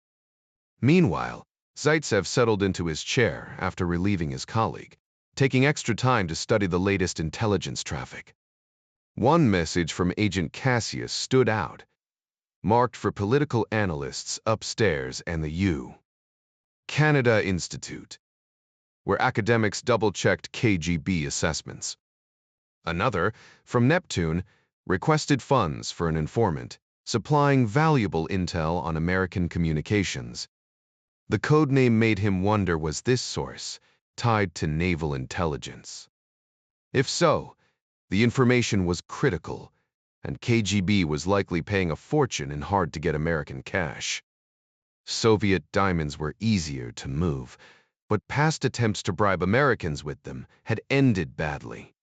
S1: Meanwhile, Zaitsev settled into his chair after relieving his colleague, taking extra time to study the latest intelligence traffic. One message from Agent Cassius stood out, marked for political analysts upstairs and the U. Canada Institute, where academics double-checked KGB assessments. Another, from Neptune, requested funds for an informant, supplying valuable intel on American communications. The codename made him wonder, was this source tied to naval intelligence? If so, the information was critical, and KGB was likely paying a fortune in hard-to-get American cash. Soviet diamonds were easier to move, but past attempts to bribe Americans with them had ended badly.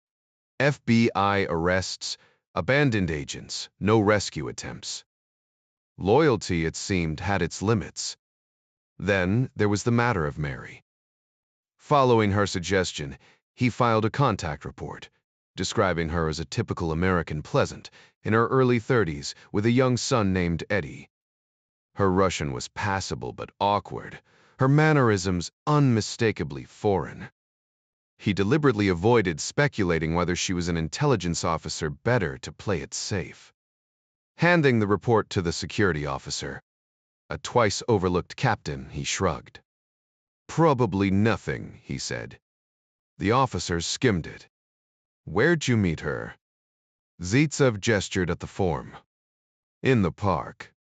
S1: FBI arrests, abandoned agents, no rescue attempts. Loyalty, it seemed, had its limits. Then there was the matter of Mary. Following her suggestion, he filed a contact report, describing her as a typical American pleasant, in her early 30s, with a young son named Eddie. Her Russian was passable but awkward, her mannerisms unmistakably foreign. He deliberately avoided speculating whether she was an intelligence officer, better to play it safe. handing the report to the security officer. A twice overlooked captain, he shrugged. Probably nothing, he said. The officer skimmed it. Where'd you meet her? Zaitsev gestured at the form. In the park.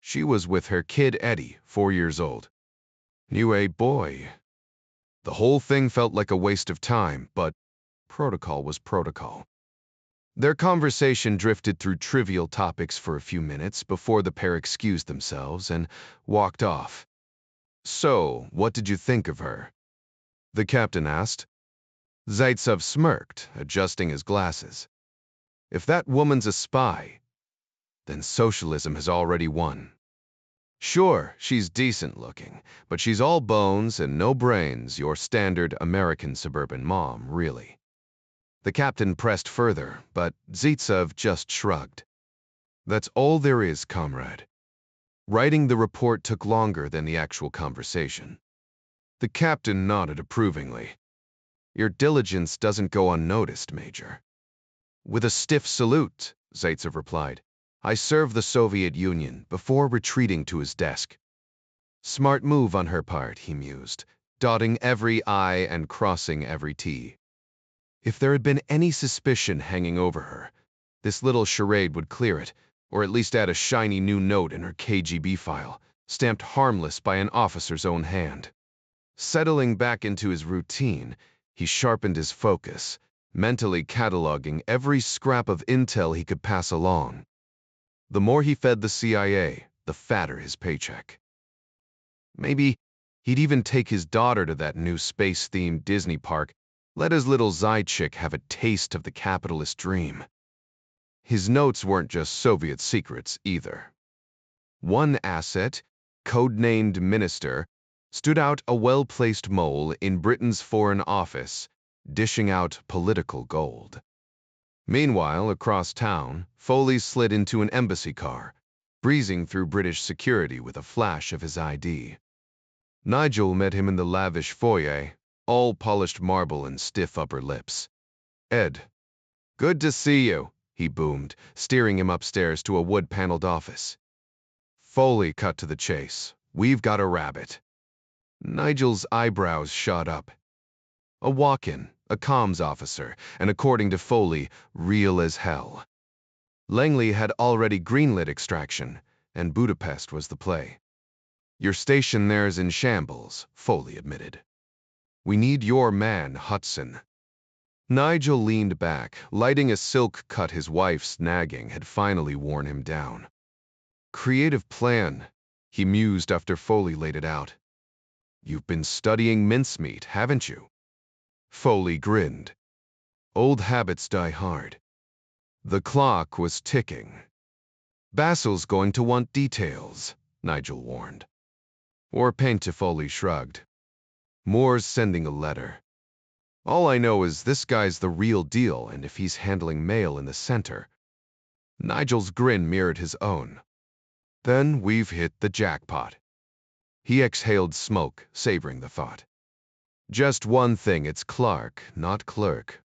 S1: She was with her kid Eddie, 4 years old. Knew a boy. The whole thing felt like a waste of time, but protocol was protocol. Their conversation drifted through trivial topics for a few minutes before the pair excused themselves and walked off. So, what did you think of her? The captain asked. Zaitsev smirked, adjusting his glasses. If that woman's a spy, then socialism has already won. Sure, she's decent looking, but she's all bones and no brains, your standard American suburban mom, really. The captain pressed further, but Zaitsev just shrugged. That's all there is, comrade. Writing the report took longer than the actual conversation. The captain nodded approvingly. Your diligence doesn't go unnoticed, Major. With a stiff salute, Zaitsev replied. I served the Soviet Union before retreating to his desk. Smart move on her part, he mused, dotting every I and crossing every T. If there had been any suspicion hanging over her, this little charade would clear it, or at least add a shiny new note in her KGB file, stamped harmless by an officer's own hand. Settling back into his routine, he sharpened his focus, mentally cataloging every scrap of intel he could pass along. The more he fed the CIA, the fatter his paycheck. Maybe he'd even take his daughter to that new space-themed Disney park, let his little Zychik have a taste of the capitalist dream. His notes weren't just Soviet secrets, either. One asset, codenamed Minister, stood out a well-placed mole in Britain's Foreign Office, dishing out political gold. Meanwhile, across town, Foley slid into an embassy car, breezing through British security with a flash of his ID. Nigel met him in the lavish foyer, all polished marble and stiff upper lips. Ed. Good to see you, he boomed, steering him upstairs to a wood-paneled office. Foley cut to the chase. We've got a rabbit. Nigel's eyebrows shot up. A walk-in, a comms officer, and according to Foley, real as hell. Langley had already greenlit extraction, and Budapest was the play. Your station there's in shambles, Foley admitted. We need your man, Hudson. Nigel leaned back, lighting a silk cut his wife's nagging had finally worn him down. Creative plan, he mused after Foley laid it out. You've been studying mincemeat, haven't you? Foley grinned. Old habits die hard. The clock was ticking. Basil's going to want details, Nigel warned. Or Foley shrugged. Moore's sending a letter. All I know is this guy's the real deal, and if he's handling mail in the center. Nigel's grin mirrored his own. Then we've hit the jackpot. He exhaled smoke, savoring the thought. Just one thing, it's Clark, not Clerk.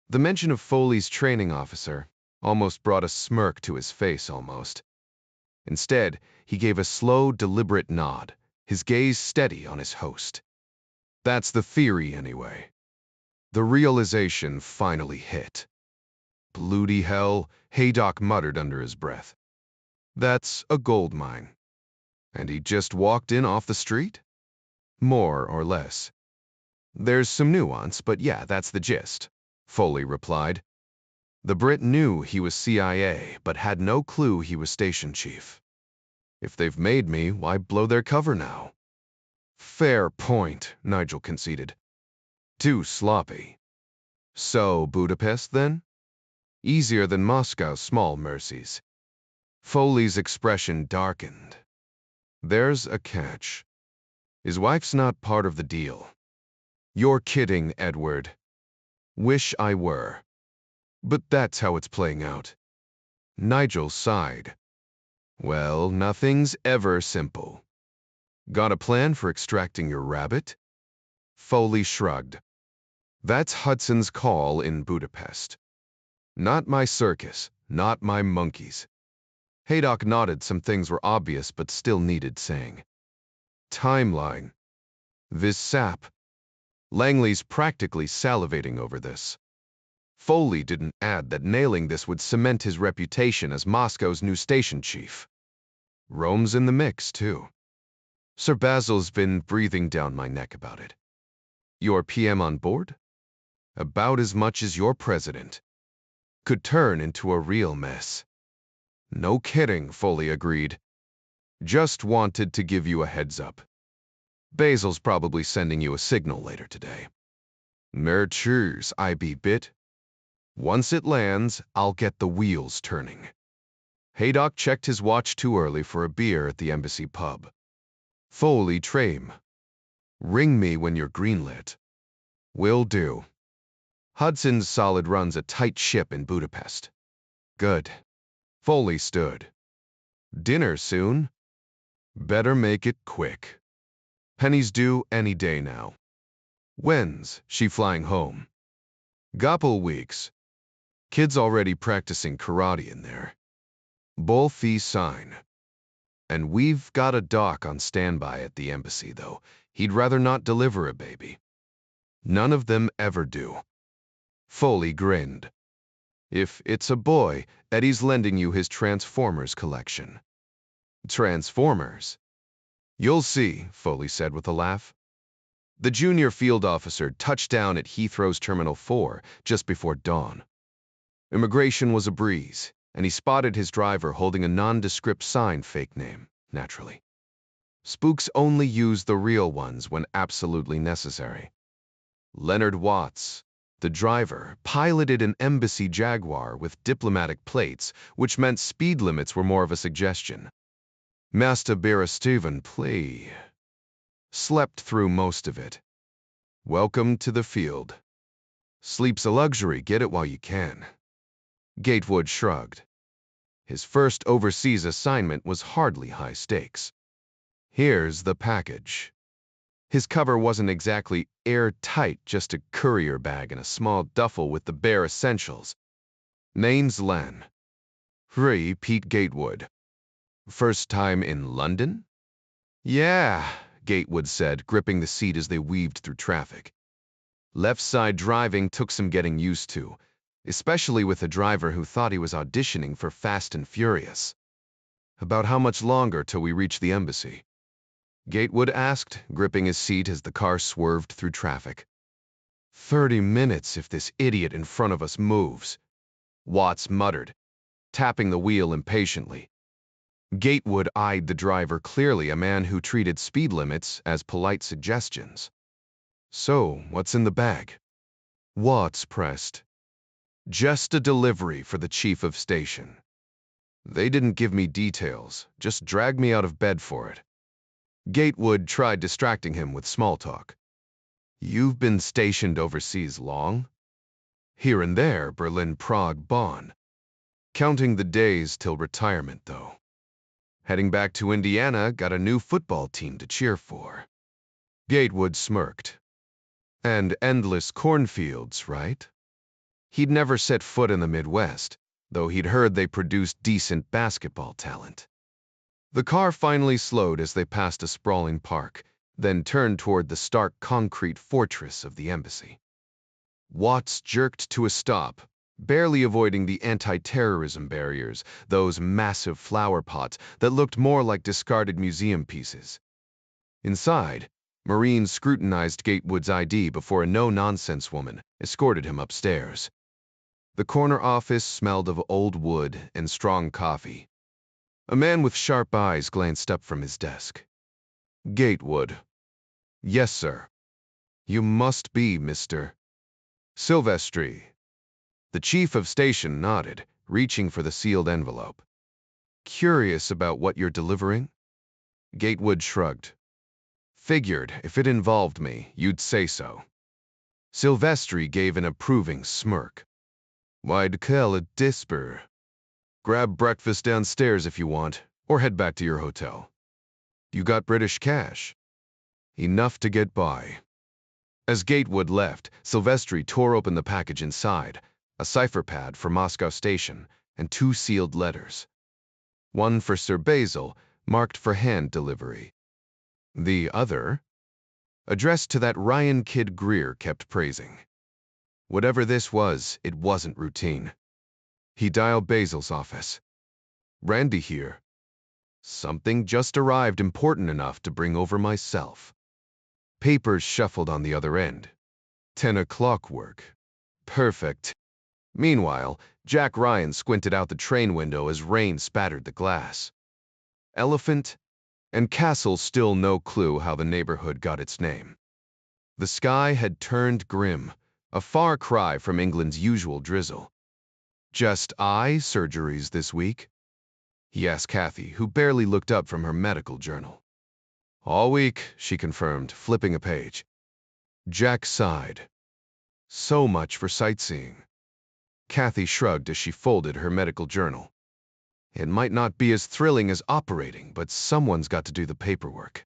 S1: The mention of Foley's training officer almost brought a smirk to his face almost. Instead, he gave a slow, deliberate nod, his gaze steady on his host. That's the theory, anyway. The realization finally hit. Bloody hell, Haydock muttered under his breath. That's a gold mine. And he just walked in off the street? More or less. There's some nuance, but yeah, that's the gist, Foley replied. The Brit knew he was CIA, but had no clue he was station chief. If they've made me, why blow their cover now? Fair point, Nigel conceded. Too sloppy. So, Budapest, then? Easier than Moscow's small mercies. Foley's expression darkened. There's a catch. His wife's not part of the deal. You're kidding, Edward. Wish I were. But that's how it's playing out. Nigel sighed. Well, nothing's ever simple. Got a plan for extracting your rabbit? Foley shrugged. That's Hudson's call in Budapest. Not my circus, not my monkeys. Haydock nodded. Some things were obvious but still needed saying. Timeline. This sap. Langley's practically salivating over this. Foley didn't add that nailing this would cement his reputation as Moscow's new station chief. Rome's in the mix, too. Sir Basil's been breathing down my neck about it. Your PM on board? About as much as your president. Could turn into a real mess. No kidding, Foley agreed. Just wanted to give you a heads up. Basil's probably sending you a signal later today. Cheers, I be bit. Once it lands, I'll get the wheels turning. Haydock checked his watch too early for a beer at the embassy pub. Foley Trame. Ring me when you're greenlit. Will do. Hudson's Solid runs a tight ship in Budapest. Good. Foley stood. Dinner soon? Better make it quick. Penny's due any day now. When's she flying home? Couple weeks. Kid's already practicing karate in there. Bull fee sign. And we've got a doc on standby at the embassy, though. He'd rather not deliver a baby. None of them ever do. Foley grinned. If it's a boy, Eddie's lending you his Transformers collection. Transformers? You'll see, Foley said with a laugh. The junior field officer touched down at Heathrow's Terminal 4 just before dawn. Immigration was a breeze, and he spotted his driver holding a nondescript sign, fake name, naturally. Spooks only use the real ones when absolutely necessary. Leonard Watts, the driver, piloted an embassy Jaguar with diplomatic plates, which meant speed limits were more of a suggestion. Master Bear Stephen Plea. Slept through most of it. Welcome to the field. Sleep's a luxury, get it while you can. Gatewood shrugged. His first overseas assignment was hardly high stakes. Here's the package. His cover wasn't exactly airtight, just a courier bag and a small duffel with the bare essentials. Name's Len. Pete Gatewood. First time in London? Yeah, Gatewood said, gripping the seat as they weaved through traffic. Left side driving took some getting used to, especially with a driver who thought he was auditioning for Fast and Furious. About how much longer till we reach the embassy? Gatewood asked, gripping his seat as the car swerved through traffic. 30 minutes if this idiot in front of us moves, Watts muttered, tapping the wheel impatiently. Gatewood eyed the driver, clearly a man who treated speed limits as polite suggestions. So, what's in the bag? Watts pressed. Just a delivery for the chief of station. They didn't give me details, just dragged me out of bed for it. Gatewood tried distracting him with small talk. You've been stationed overseas long? Here and there, Berlin, Prague, Bonn. Counting the days till retirement, though. Heading back to Indiana, got a new football team to cheer for. Gatewood smirked. And endless cornfields, right? He'd never set foot in the Midwest, though he'd heard they produced decent basketball talent. The car finally slowed as they passed a sprawling park, then turned toward the stark concrete fortress of the embassy. Watts jerked to a stop, barely avoiding the anti-terrorism barriers, those massive flower pots that looked more like discarded museum pieces. Inside, Marines scrutinized Gatewood's ID before a no-nonsense woman escorted him upstairs. The corner office smelled of old wood and strong coffee. A man with sharp eyes glanced up from his desk. Gatewood. Yes, sir. You must be Mr. Silvestri. The chief of station nodded, reaching for the sealed envelope. Curious about what you're delivering? Gatewood shrugged. Figured if it involved me, you'd say so. Silvestri gave an approving smirk. Why'd call it disper? Grab breakfast downstairs if you want, or head back to your hotel. You got British cash? Enough to get by. As Gatewood left, Silvestri tore open the package inside, a cipher pad for Moscow Station, and 2 sealed letters. one for Sir Basil, marked for hand delivery. The other, addressed to that Ryan kid Greer kept praising. Whatever this was, it wasn't routine. He dialed Basil's office. "Randy here. Something just arrived important enough to bring over myself." Papers shuffled on the other end. 10 o'clock work. Perfect. Meanwhile, Jack Ryan squinted out the train window as rain spattered the glass. Elephant and Castle still no clue how the neighborhood got its name. The sky had turned grim, a far cry from England's usual drizzle. "Just eye surgeries this week?" he asked Kathy, who barely looked up from her medical journal. "All week," she confirmed, flipping a page. Jack sighed. So much for sightseeing. Kathy shrugged as she folded her medical journal. It might not be as thrilling as operating, but someone's got to do the paperwork.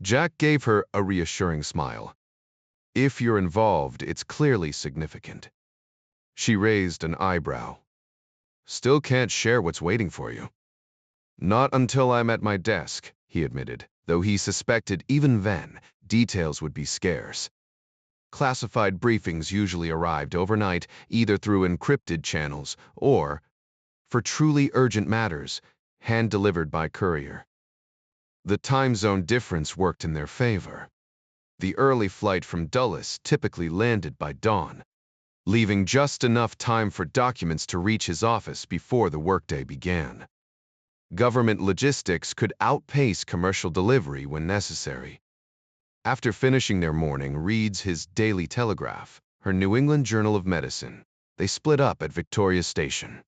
S1: Jack gave her a reassuring smile. "If you're involved, it's clearly significant." She raised an eyebrow. "Still can't share what's waiting for you." "Not until I'm at my desk," he admitted, though he suspected even then details would be scarce. Classified briefings usually arrived overnight, either through encrypted channels or, for truly urgent matters, hand-delivered by courier. The time zone difference worked in their favor. The early flight from Dulles typically landed by dawn, leaving just enough time for documents to reach his office before the workday began. Government logistics could outpace commercial delivery when necessary. After finishing their morning reads his Daily Telegraph, her New England Journal of Medicine, they split up at Victoria Station.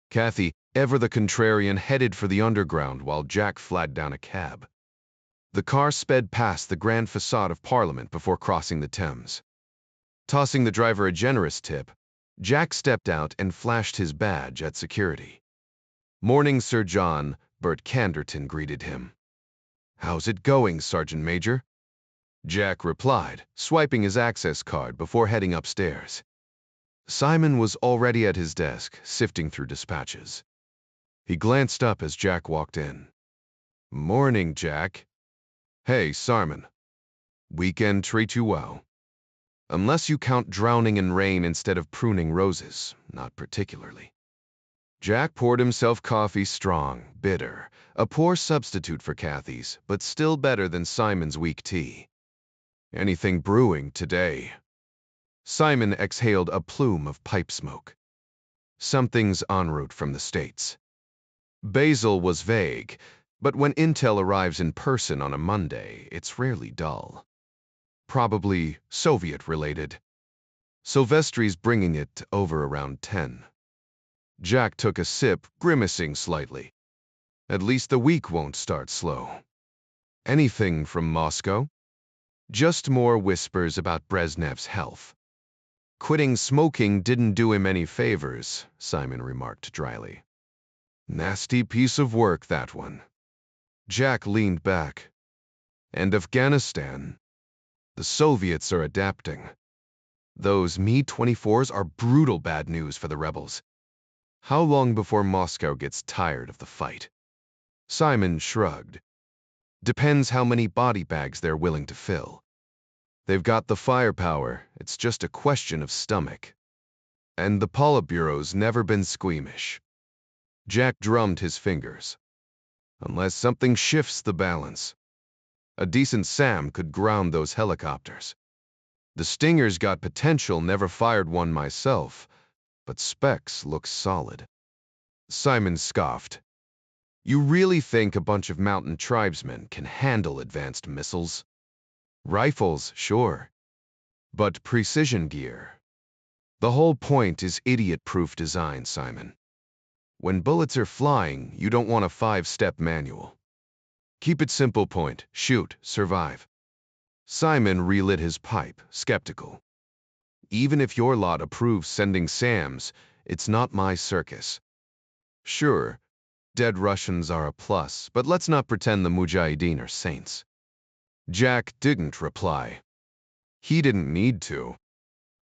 S1: Kathy, ever the contrarian, headed for the underground while Jack flagged down a cab. The car sped past the grand facade of Parliament before crossing the Thames. Tossing the driver a generous tip, Jack stepped out and flashed his badge at security. "Morning, Sir John," Bert Canderton greeted him. "How's it going, Sergeant Major?" Jack replied, swiping his access card before heading upstairs. Simon was already at his desk, sifting through dispatches. He glanced up as Jack walked in. "Morning, Jack." "Hey, Simon. Weekend treat you well?" "Unless you count drowning in rain instead of pruning roses, not particularly." Jack poured himself coffee strong, bitter, a poor substitute for Kathy's, but still better than Simon's weak tea. "Anything brewing today?" Simon exhaled a plume of pipe smoke. "Something's en route from the States." Basil was vague, but when intel arrives in person on a Monday, it's rarely dull. "Probably Soviet-related. Silvestri's bringing it over around 10. Jack took a sip, grimacing slightly. "At least the week won't start slow." "Anything from Moscow?" "Just more whispers about Brezhnev's health." "Quitting smoking didn't do him any favors," Simon remarked dryly. "Nasty piece of work, that one." Jack leaned back. "And Afghanistan? The Soviets are adapting. Those Mi-24s are brutal bad news for the rebels. How long before Moscow gets tired of the fight?" Simon shrugged. "Depends how many body bags they're willing to fill. They've got the firepower, it's just a question of stomach. And the Politburo's never been squeamish." Jack drummed his fingers. "Unless something shifts the balance. A decent SAM could ground those helicopters. The Stinger's got potential, never fired one myself, but specs look solid." Simon scoffed. "You really think a bunch of mountain tribesmen can handle advanced missiles? Rifles, sure. But precision gear. The whole point is idiot-proof design, Simon. When bullets are flying, you don't want a 5-step manual. Keep it simple point, shoot, survive." Simon relit his pipe, skeptical. "Even if your lot approves sending SAMs, it's not my circus." "Sure, dead Russians are a plus, but let's not pretend the Mujahideen are saints." Jack didn't reply. He didn't need to.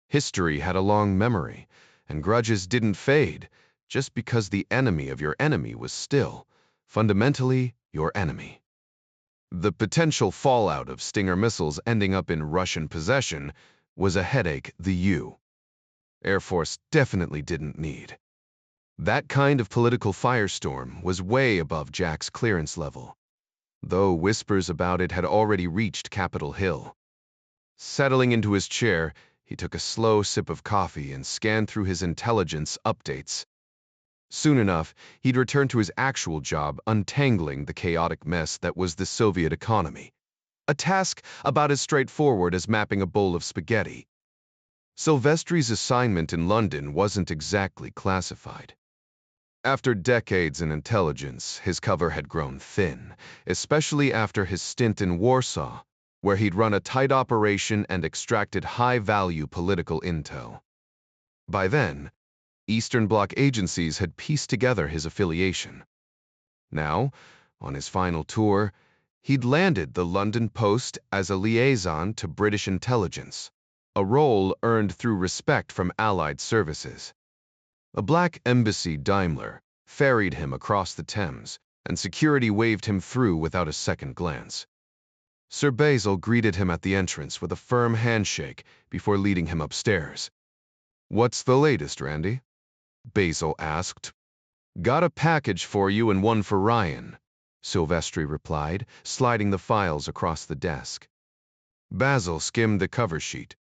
S1: History had a long memory, and grudges didn't fade, just because the enemy of your enemy was still, fundamentally, your enemy. The potential fallout of Stinger missiles ending up in Russian possession was a headache the Air Force definitely didn't need. That kind of political firestorm was way above Jack's clearance level, though whispers about it had already reached Capitol Hill. Settling into his chair, he took a slow sip of coffee and scanned through his intelligence updates. Soon enough, he'd return to his actual job untangling the chaotic mess that was the Soviet economy, a task about as straightforward as mapping a bowl of spaghetti. Silvestri's assignment in London wasn't exactly classified. After decades in intelligence, his cover had grown thin, especially after his stint in Warsaw, where he'd run a tight operation and extracted high-value political intel. By then, Eastern Bloc agencies had pieced together his affiliation. Now, on his final tour, he'd landed the London post as a liaison to British intelligence, a role earned through respect from Allied services. A black embassy Daimler ferried him across the Thames, and security waved him through without a second glance. Sir Basil greeted him at the entrance with a firm handshake before leading him upstairs. "What's the latest, Randy?" Basil asked. "Got a package for you and one for Ryan," Silvestri replied, sliding the files across the desk. Basil skimmed the cover sheet.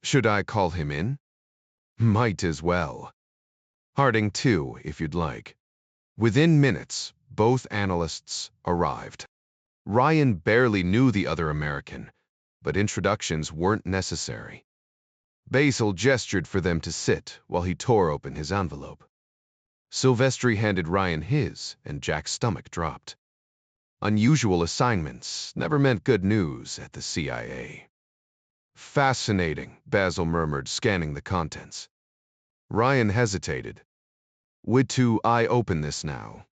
S1: "Should I call him in?" "Might as well. Harding, too, if you'd like." Within minutes, both analysts arrived. Ryan barely knew the other American, but introductions weren't necessary. Basil gestured for them to sit while he tore open his envelope. Silvestri handed Ryan his, and Jack's stomach dropped. Unusual assignments never meant good news at the CIA. "Fascinating," Basil murmured, scanning the contents. Ryan hesitated. "Would I open this now?"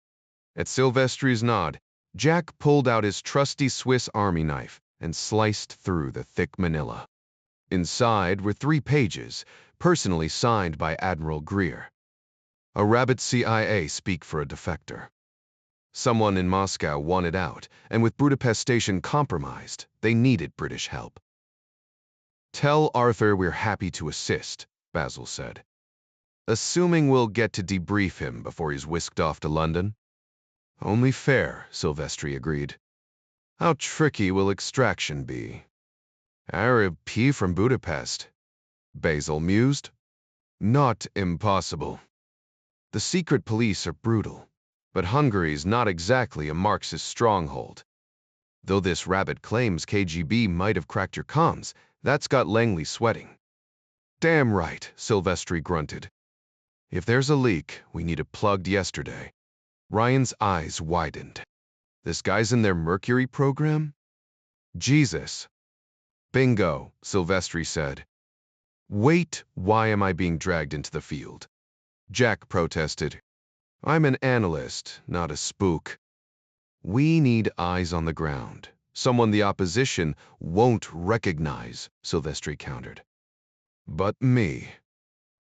S1: At Silvestri's nod, Jack pulled out his trusty Swiss Army knife and sliced through the thick manila. Inside were 3 pages, personally signed by Admiral Greer. A rabid CIA speak for a defector. Someone in Moscow wanted out, and with Budapest Station compromised, they needed British help. "Tell Arthur we're happy to assist," Basil said. "Assuming we'll get to debrief him before he's whisked off to London." "Only fair," Silvestri agreed. "How tricky will extraction be?" "Arab P from Budapest," Basil mused. "Not impossible. The secret police are brutal, but Hungary's not exactly a Marxist stronghold. Though this rabbit claims KGB might have cracked your comms, that's got Langley sweating." "Damn right," Silvestri grunted. "If there's a leak, we need it plugged yesterday." Ryan's eyes widened. "This guy's in their Mercury program?" "Jesus." "Bingo," Silvestri said. "Wait, why am I being dragged into the field?" Jack protested. "I'm an analyst, not a spook." "We need eyes on the ground. Someone the opposition won't recognize," Silvestri countered. "But me."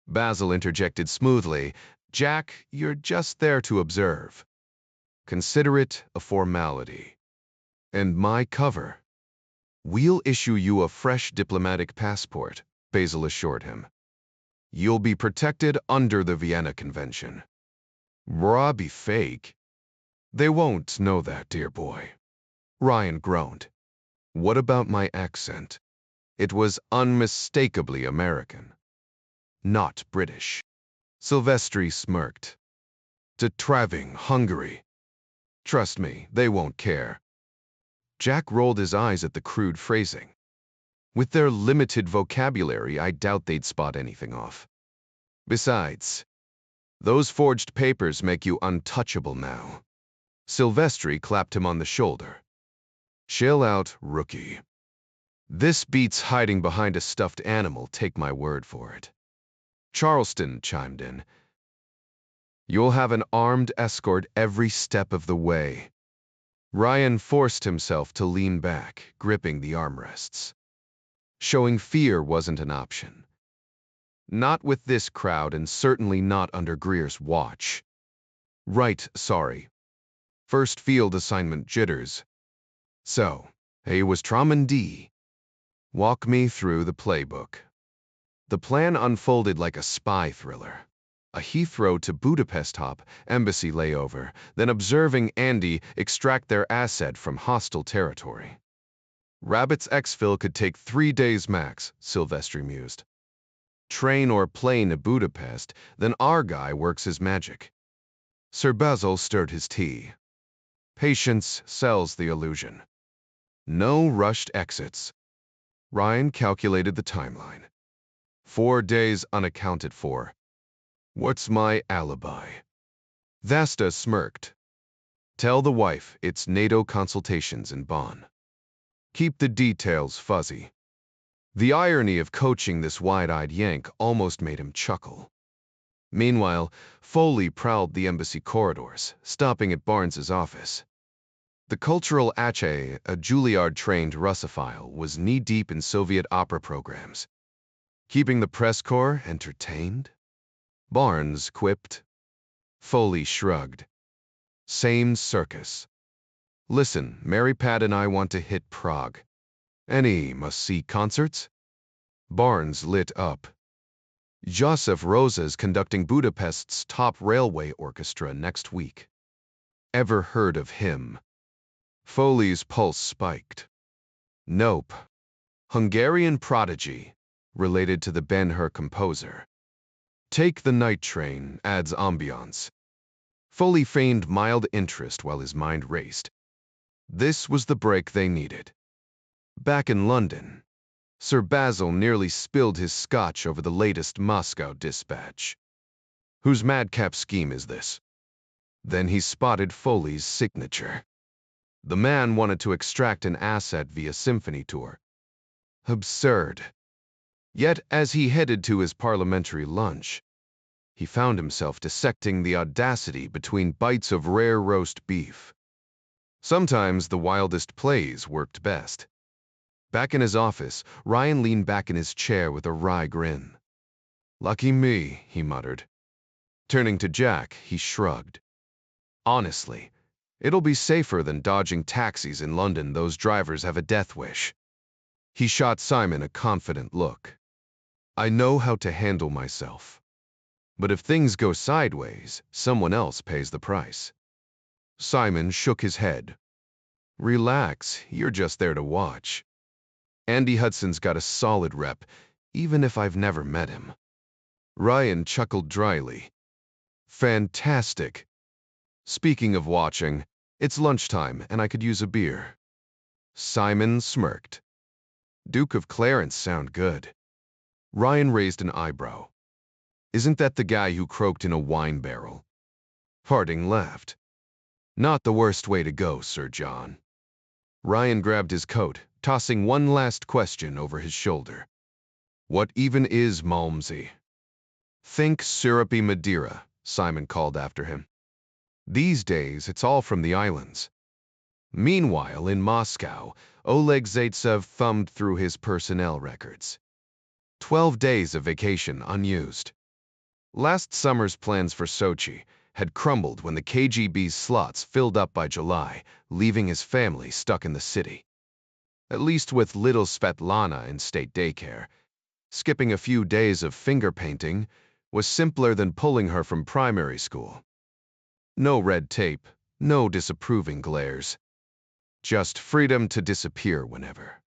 S1: Basil interjected smoothly. "Jack, you're just there to observe. Consider it a formality. And my cover. We'll issue you a fresh diplomatic passport," Basil assured him. "You'll be protected under the Vienna Convention." "Robbie fake." "They won't know that, dear boy." Ryan groaned. "What about my accent?" It was unmistakably American, not British. Silvestri smirked. "Detraving Hungary. Trust me, they won't care." Jack rolled his eyes at the crude phrasing. "With their limited vocabulary, I doubt they'd spot anything off. Besides, those forged papers make you untouchable now." Silvestri clapped him on the shoulder. "Chill out, rookie. This beats hiding behind a stuffed animal, take my word for it." Charleston chimed in. "You'll have an armed escort every step of the way." Ryan forced himself to lean back, gripping the armrests. Showing fear wasn't an option. Not with this crowd and certainly not under Greer's watch. Right, sorry. First field assignment jitters. So, hey was Traumandi. Walk me through the playbook. The plan unfolded like a spy thriller. A Heathrow to Budapest hop, embassy layover, then observing Andy extract their asset from hostile territory. Rabbit's exfil could take 3 days max, Silvestri mused. Train or plane to Budapest, then our guy works his magic. Sir Basil stirred his tea. Patience sells the illusion. No rushed exits. Ryan calculated the timeline. 4 days unaccounted for. What's my alibi? Vasta smirked. Tell the wife it's NATO consultations in Bonn. Keep the details fuzzy. The irony of coaching this wide-eyed Yank almost made him chuckle. Meanwhile, Foley prowled the embassy corridors, stopping at Barnes's office. The cultural ache, a Juilliard-trained Russophile, was knee-deep in Soviet opera programs. Keeping the press corps entertained? Barnes quipped. Foley shrugged. Same circus. Listen, Mary Pat and I want to hit Prague. Any must-see concerts? Barnes lit up. Joseph Rosa's conducting Budapest's top railway orchestra next week. Ever heard of him? Foley's pulse spiked. Nope. Hungarian prodigy, related to the Ben-Hur composer. Take the night train, adds ambiance. Foley feigned mild interest while his mind raced. This was the break they needed. Back in London, Sir Basil nearly spilled his scotch over the latest Moscow dispatch. Whose madcap scheme is this? Then he spotted Foley's signature. The man wanted to extract an asset via symphony tour. Absurd. Yet as he headed to his parliamentary lunch, he found himself dissecting the audacity between bites of rare roast beef. Sometimes the wildest plays worked best. Back in his office, Ryan leaned back in his chair with a wry grin. Lucky me, he muttered. Turning to Jack, he shrugged. Honestly, it'll be safer than dodging taxis in London. Those drivers have a death wish. He shot Simon a confident look. I know how to handle myself. But if things go sideways, someone else pays the price. Simon shook his head. Relax, you're just there to watch. Andy Hudson's got a solid rep, even if I've never met him. Ryan chuckled dryly. Fantastic. Speaking of watching, it's lunchtime and I could use a beer. Simon smirked. Duke of Clarence sound good. Ryan raised an eyebrow. Isn't that the guy who croaked in a wine barrel? Harding laughed. Not the worst way to go, Sir John. Ryan grabbed his coat, tossing one last question over his shoulder. What even is Malmsey? Think syrupy Madeira, Simon called after him. These days, it's all from the islands. Meanwhile, in Moscow, Oleg Zaitsev thumbed through his personnel records. 12 days of vacation unused. Last summer's plans for Sochi had crumbled when the KGB's slots filled up by July, leaving his family stuck in the city. At least with little Svetlana in state daycare, skipping a few days of finger painting was simpler than pulling her from primary school. No red tape, no disapproving glares. Just freedom to disappear whenever.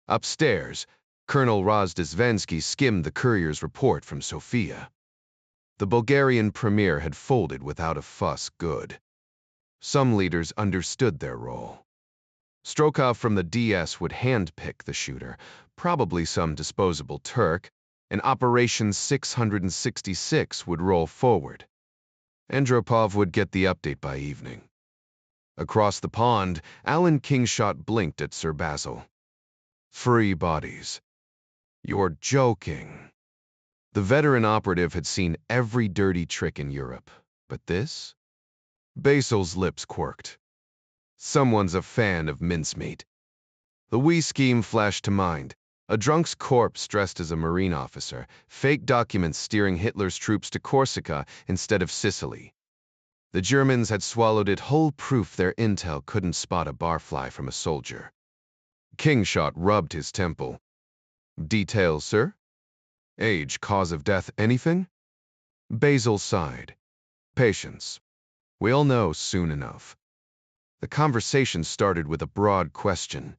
S1: Upstairs, Colonel Rozdesvensky skimmed the courier's report from Sofia. The Bulgarian premier had folded without a fuss good. Some leaders understood their role. Strokov from the DS would handpick the shooter, probably some disposable Turk, and Operation 666 would roll forward. Andropov would get the update by evening. Across the pond, Alan Kingshot blinked at Sir Basil. Free bodies. You're joking. The veteran operative had seen every dirty trick in Europe, but this? Basil's lips quirked. Someone's a fan of mincemeat. The Wii scheme flashed to mind, A drunk's corpse dressed as a Marine officer, fake documents steering Hitler's troops to Corsica instead of Sicily. The Germans had swallowed it whole, proof their intel couldn't spot a barfly from a soldier. Kingshot rubbed his temple. Details, sir? Age, cause of death, anything? Basil sighed. Patience. We'll know soon enough. The conversation started with a broad question.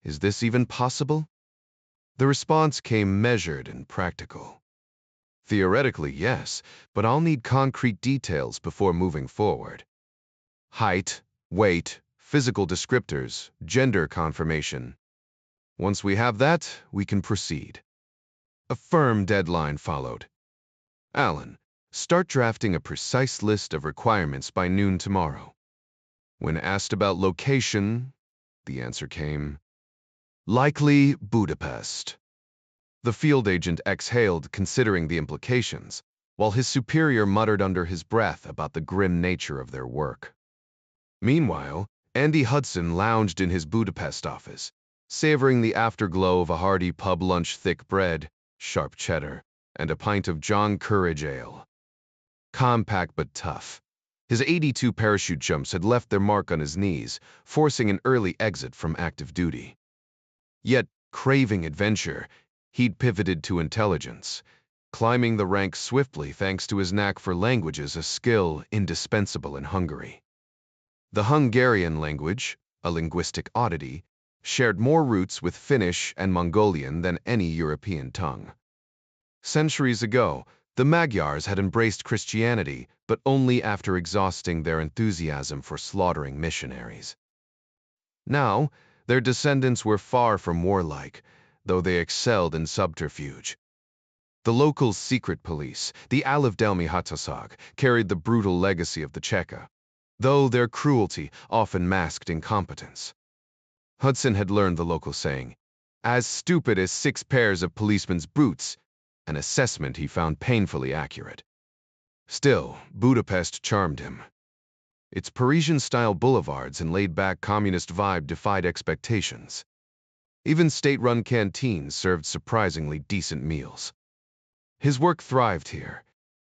S1: Is this even possible? The response came measured and practical. Theoretically, yes, but I'll need concrete details before moving forward. Height, weight, physical descriptors, gender confirmation. Once we have that, we can proceed. A firm deadline followed. Alan, start drafting a precise list of requirements by noon tomorrow. When asked about location, the answer came, likely Budapest. The field agent exhaled, considering the implications, while his superior muttered under his breath about the grim nature of their work. Meanwhile, Andy Hudson lounged in his Budapest office, savoring the afterglow of a hearty pub lunch, thick bread, sharp cheddar, and a pint of John Courage ale. Compact but tough, his 82 parachute jumps had left their mark on his knees, forcing an early exit from active duty. Yet, craving adventure, he'd pivoted to intelligence, climbing the ranks swiftly thanks to his knack for languages, a skill indispensable in Hungary. The Hungarian language, a linguistic oddity, shared more roots with Finnish and Mongolian than any European tongue. Centuries ago, the Magyars had embraced Christianity, but only after exhausting their enthusiasm for slaughtering missionaries. Now, their descendants were far from warlike, though they excelled in subterfuge. The local secret police, the Alevdelmi Hatasag, carried the brutal legacy of the Cheka, though their cruelty often masked incompetence. Hudson had learned the local saying, as stupid as 6 pairs of policemen's boots, an assessment he found painfully accurate. Still, Budapest charmed him. Its Parisian-style boulevards and laid-back communist vibe defied expectations. Even state-run canteens served surprisingly decent meals. His work thrived here,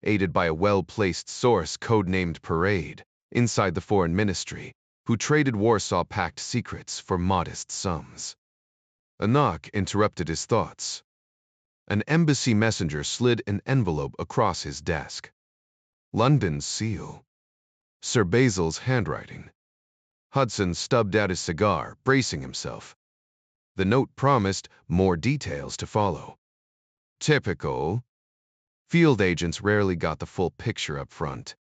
S1: aided by a well-placed source codenamed Parade, inside the foreign ministry, who traded Warsaw Pact secrets for modest sums. A knock interrupted his thoughts. An embassy messenger slid an envelope across his desk. London's seal. Sir Basil's handwriting. Hudson stubbed out his cigar, bracing himself. The note promised more details to follow. Typical. Field agents rarely got the full picture up front.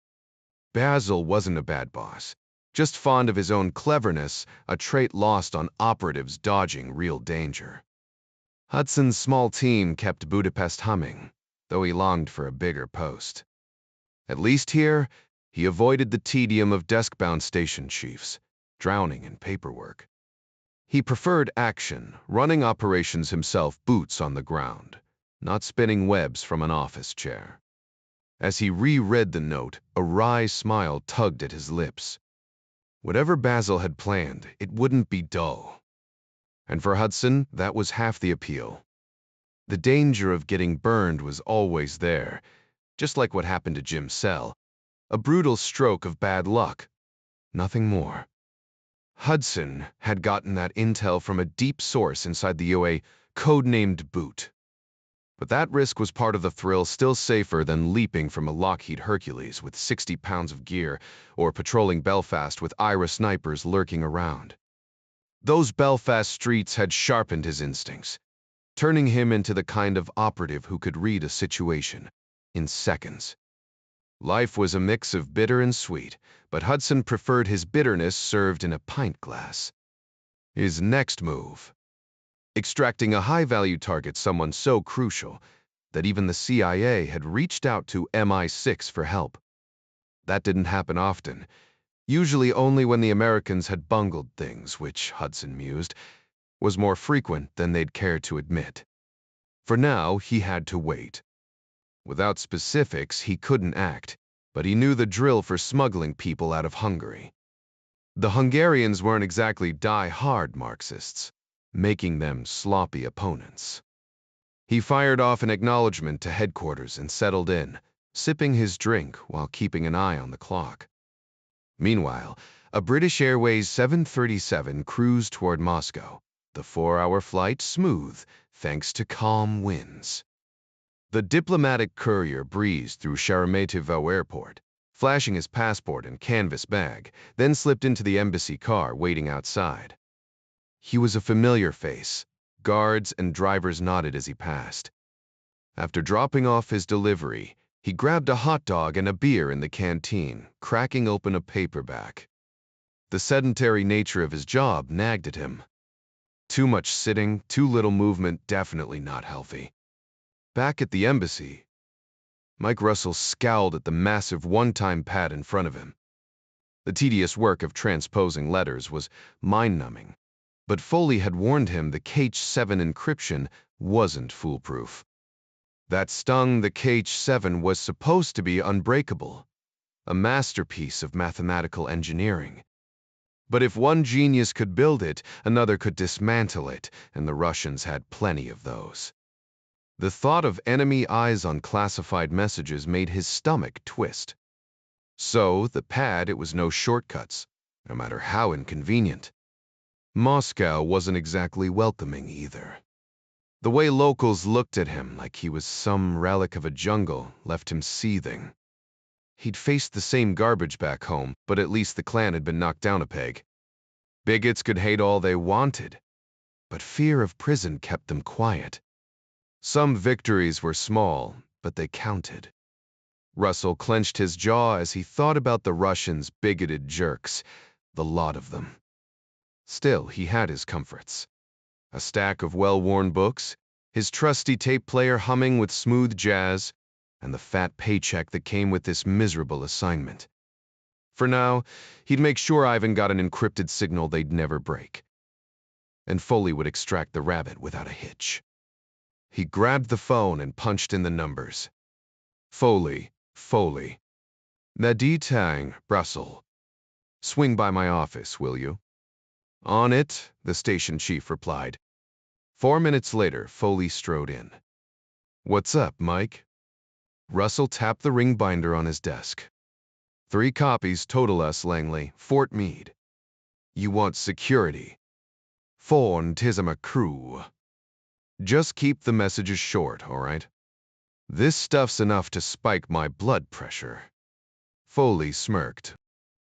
S1: Basil wasn't a bad boss, just fond of his own cleverness, a trait lost on operatives dodging real danger. Hudson's small team kept Budapest humming, though he longed for a bigger post. At least here, he avoided the tedium of desk-bound station chiefs, drowning in paperwork. He preferred action, running operations himself, boots on the ground, not spinning webs from an office chair. As he reread the note, a wry smile tugged at his lips. Whatever Basil had planned, it wouldn't be dull. And for Hudson, that was half the appeal. The danger of getting burned was always there, just like what happened to Jim Sell. A brutal stroke of bad luck. Nothing more. Hudson had gotten that intel from a deep source inside the UA, codenamed Boot. But that risk was part of the thrill, still safer than leaping from a Lockheed Hercules with 60 pounds of gear or patrolling Belfast with IRA snipers lurking around. Those Belfast streets had sharpened his instincts, turning him into the kind of operative who could read a situation in seconds. Life was a mix of bitter and sweet, but Hudson preferred his bitterness served in a pint glass. His next move: extracting a high-value target, someone so crucial that even the CIA had reached out to MI6 for help. That didn't happen often, usually only when the Americans had bungled things, which, Hudson mused, was more frequent than they'd care to admit. For now, he had to wait. Without specifics, he couldn't act, but he knew the drill for smuggling people out of Hungary. The Hungarians weren't exactly die-hard Marxists. making them sloppy opponents. He fired off an acknowledgement to headquarters and settled in, sipping his drink while keeping an eye on the clock. Meanwhile, a British Airways 737 cruised toward Moscow, the 4-hour flight smooth thanks to calm winds. The diplomatic courier breezed through Sheremetyevo Airport, flashing his passport and canvas bag, then slipped into the embassy car waiting outside. He was a familiar face. Guards and drivers nodded as he passed. After dropping off his delivery, he grabbed a hot dog and a beer in the canteen, cracking open a paperback. The sedentary nature of his job nagged at him. Too much sitting, too little movement, definitely not healthy. Back at the embassy, Mike Russell scowled at the massive one-time pad in front of him. The tedious work of transposing letters was mind-numbing, but Foley had warned him the KH7 encryption wasn't foolproof. That stung. The KH7 was supposed to be unbreakable, a masterpiece of mathematical engineering. But if one genius could build it, another could dismantle it, and the Russians had plenty of those. The thought of enemy eyes on classified messages made his stomach twist. So, the pad, it was no shortcuts, no matter how inconvenient. Moscow wasn't exactly welcoming either. The way locals looked at him like he was some relic of a jungle left him seething. He'd faced the same garbage back home, but at least the clan had been knocked down a peg. Bigots could hate all they wanted, but fear of prison kept them quiet. Some victories were small, but they counted. Russell clenched his jaw as he thought about the Russians' bigoted jerks, the lot of them. Still, he had his comforts. A stack of well-worn books, his trusty tape player humming with smooth jazz, and the fat paycheck that came with this miserable assignment. For now, he'd make sure Ivan got an encrypted signal they'd never break. And Foley would extract the rabbit without a hitch. He grabbed the phone and punched in the numbers. Foley. Meditang, Brussels. Swing by my office, will you? On it, the station chief replied. 4 minutes later, Foley strode in. What's up, Mike? Russell tapped the ring binder on his desk. 3 copies, total us, Langley, Fort Meade. You want security. Phone, 'tis a crew. Just keep the messages short, all right? This stuff's enough to spike my blood pressure. Foley smirked.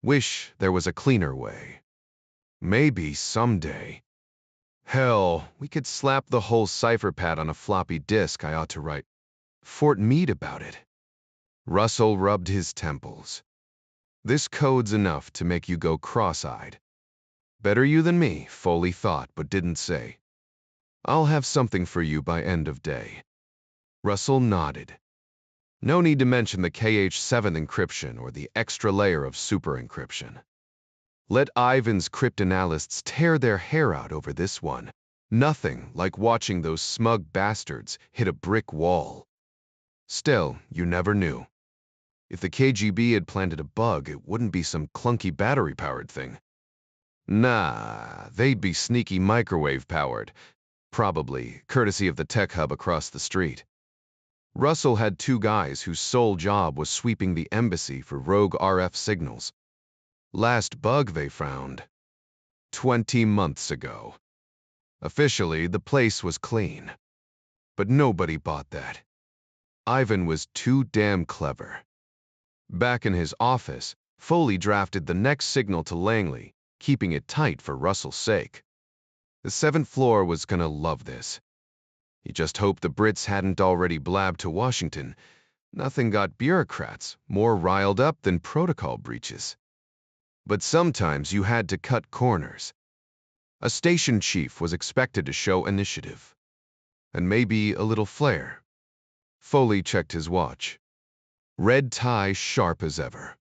S1: Wish there was a cleaner way. Maybe someday. Hell, we could slap the whole cipher pad on a floppy disk. I ought to write Fort Meade about it. Russell rubbed his temples. This code's enough to make you go cross-eyed. Better you than me, Foley thought, but didn't say. I'll have something for you by end of day. Russell nodded. No need to mention the KH7 encryption or the extra layer of super encryption. Let Ivan's cryptanalysts tear their hair out over this one. Nothing like watching those smug bastards hit a brick wall. Still, you never knew. If the KGB had planted a bug, it wouldn't be some clunky battery-powered thing. Nah, they'd be sneaky microwave-powered, probably courtesy of the tech hub across the street. Russell had 2 guys whose sole job was sweeping the embassy for rogue RF signals. Last bug they found 20 months ago. Officially, the place was clean. But nobody bought that. Ivan was too damn clever. Back in his office, Foley drafted the next signal to Langley, keeping it tight for Russell's sake. The 7th floor was gonna love this. He just hoped the Brits hadn't already blabbed to Washington. Nothing got bureaucrats more riled up than protocol breaches. But sometimes you had to cut corners. A station chief was expected to show initiative. And maybe a little flair. Foley checked his watch. Red tie sharp as ever.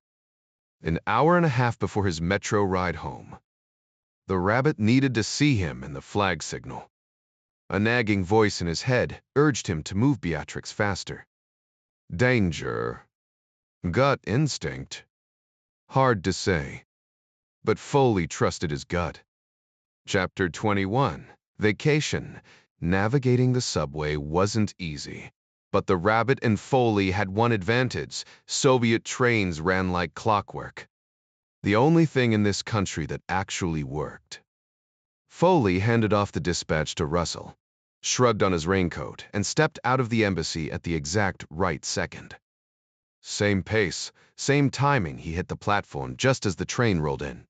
S1: An hour and a half before his metro ride home. The rabbit needed to see him in the flag signal. A nagging voice in his head urged him to move Beatrix faster. Danger. Gut instinct. Hard to say. But Foley trusted his gut. Chapter 21. Vacation. Navigating the subway wasn't easy. But the Rabbit and Foley had one advantage. Soviet trains ran like clockwork. The only thing in this country that actually worked. Foley handed off the dispatch to Russell, shrugged on his raincoat, and stepped out of the embassy at the exact right second. Same pace, same timing, he hit the platform just as the train rolled in.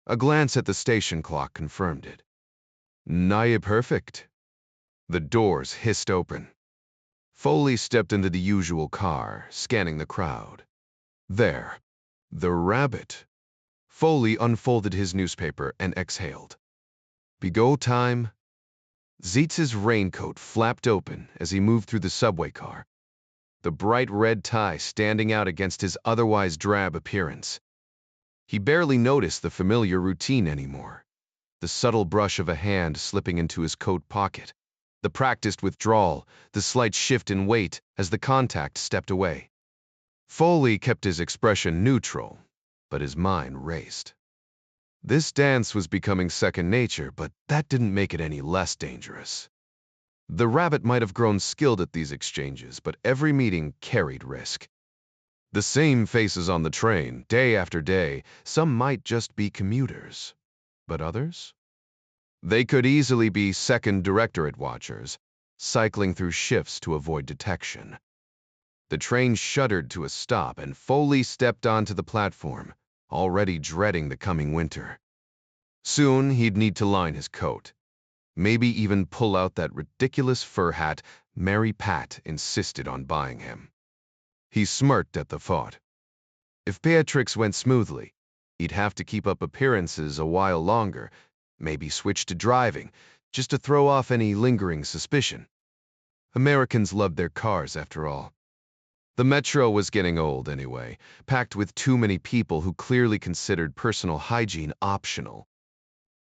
S1: A glance at the station clock confirmed it. Nigh perfect. The doors hissed open. Foley stepped into the usual car, scanning the crowd. There, the Rabbit. Foley unfolded his newspaper and exhaled. Be-go time. Zietz's raincoat flapped open as he moved through the subway car, the bright red tie standing out against his otherwise drab appearance. He barely noticed the familiar routine anymore. The subtle brush of a hand slipping into his coat pocket, the practiced withdrawal, the slight shift in weight as the contact stepped away. Foley kept his expression neutral, but his mind raced. This dance was becoming second nature, but that didn't make it any less dangerous. The Rabbit might have grown skilled at these exchanges, but every meeting carried risk. The same faces on the train, day after day. Some might just be commuters. But others? They could easily be second directorate watchers, cycling through shifts to avoid detection. The train shuddered to a stop, and Foley stepped onto the platform, already dreading the coming winter. Soon he'd need to line his coat, maybe even pull out that ridiculous fur hat Mary Pat insisted on buying him. He smirked at the thought. If Beatrix went smoothly, he'd have to keep up appearances a while longer, maybe switch to driving, just to throw off any lingering suspicion. Americans loved their cars, after all. The metro was getting old anyway, packed with too many people who clearly considered personal hygiene optional.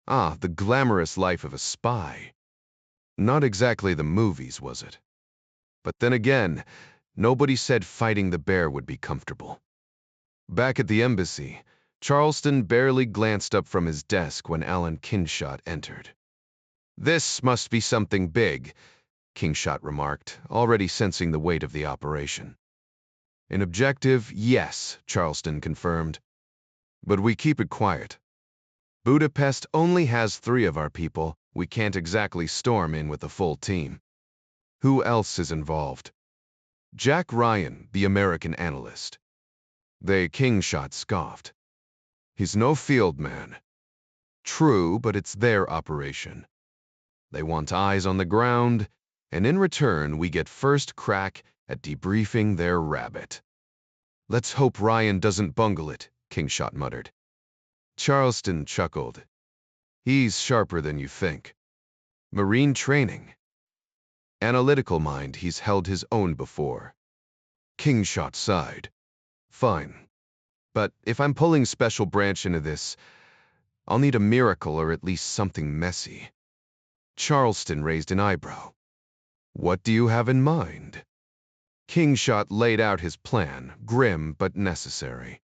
S1: Ah, the glamorous life of a spy. Not exactly the movies, was it? But then again, nobody said fighting the bear would be comfortable. Back at the embassy, Charleston barely glanced up from his desk when Alan Kingshot entered. "This must be something big," Kingshot remarked, already sensing the weight of the operation. "An objective, yes," Charleston confirmed. "But we keep it quiet. Budapest only has 3 of our people. We can't exactly storm in with a full team." "Who else is involved?" "Jack Ryan, the American analyst." Kingshot scoffed. "He's no field man." "True, but it's their operation. They want eyes on the ground, and in return we get first crack at debriefing their Rabbit." "Let's hope Ryan doesn't bungle it," Kingshot muttered. Charleston chuckled. "He's sharper than you think. Marine training. Analytical mind, he's held his own before." Kingshot sighed. "Fine. But if I'm pulling Special Branch into this, I'll need a miracle or at least something messy." Charleston raised an eyebrow. "What do you have in mind?" Kingshot laid out his plan, grim but necessary.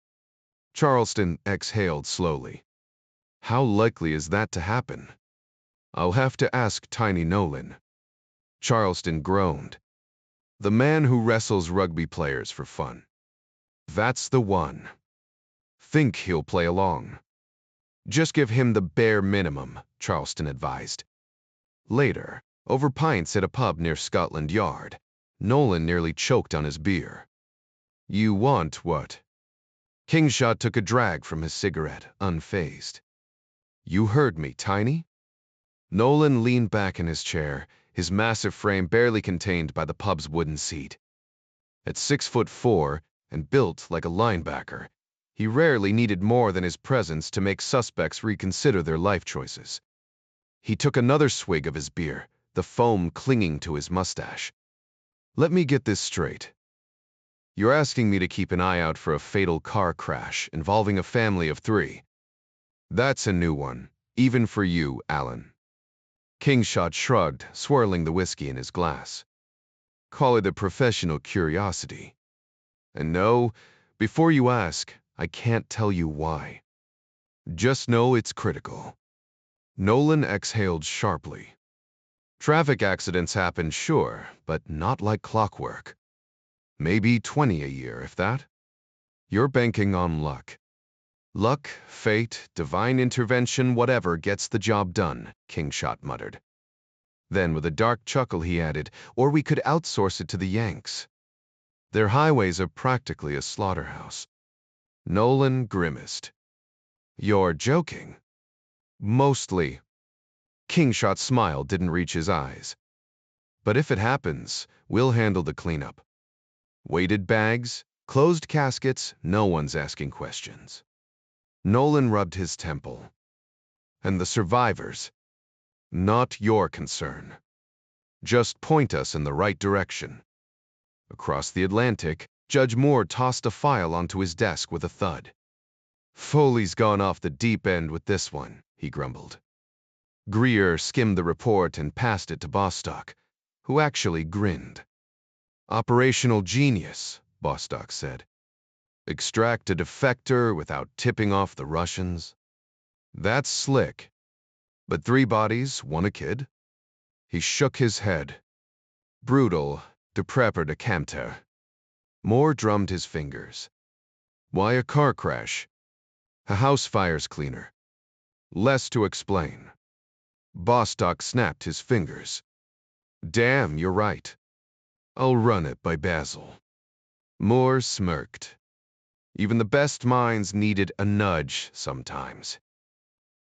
S1: Charleston exhaled slowly. "How likely is that to happen?" "I'll have to ask Tiny Nolan." Charleston groaned. "The man who wrestles rugby players for fun." "That's the one." "Think he'll play along?" "Just give him the bare minimum," Charleston advised. Later, over pints at a pub near Scotland Yard, Nolan nearly choked on his beer. "You want what?" Kingshot took a drag from his cigarette, unfazed. "You heard me, Tiny?" Nolan leaned back in his chair, his massive frame barely contained by the pub's wooden seat. At 6'4" and built like a linebacker, he rarely needed more than his presence to make suspects reconsider their life choices. He took another swig of his beer, the foam clinging to his mustache. "Let me get this straight. You're asking me to keep an eye out for a fatal car crash involving a family of 3. That's a new one, even for you, Alan." Kingshot shrugged, swirling the whiskey in his glass. "Call it a professional curiosity. And no, before you ask, I can't tell you why. Just know it's critical." Nolan exhaled sharply. Traffic accidents happen, sure, but not like clockwork. Maybe 20 a year, if that. You're banking on luck. Luck, fate, divine intervention, whatever gets the job done, Kingshot muttered. Then, with a dark chuckle, he added, or we could outsource it to the Yanks. Their highways are practically a slaughterhouse. Nolan grimaced. You're joking. Mostly. Kingshot's smile didn't reach his eyes. But if it happens, we'll handle the cleanup. Weighted bags, closed caskets, no one's asking questions. Nolan rubbed his temple. And the survivors? Not your concern. Just point us in the right direction. Across the Atlantic, Judge Moore tossed a file onto his desk with a thud. Foley's gone off the deep end with this one, he grumbled. Greer skimmed the report and passed it to Bostock, who actually grinned. Operational genius, Bostock said. Extract a defector without tipping off the Russians. That's slick. But 3 bodies, 1 a kid? He shook his head. Brutal, de prepper de Camter. Moore drummed his fingers. Why a car crash? A house fire's cleaner. Less to explain. Bostock snapped his fingers. Damn, you're right. I'll run it by Basil. Moore smirked. Even the best minds needed a nudge sometimes.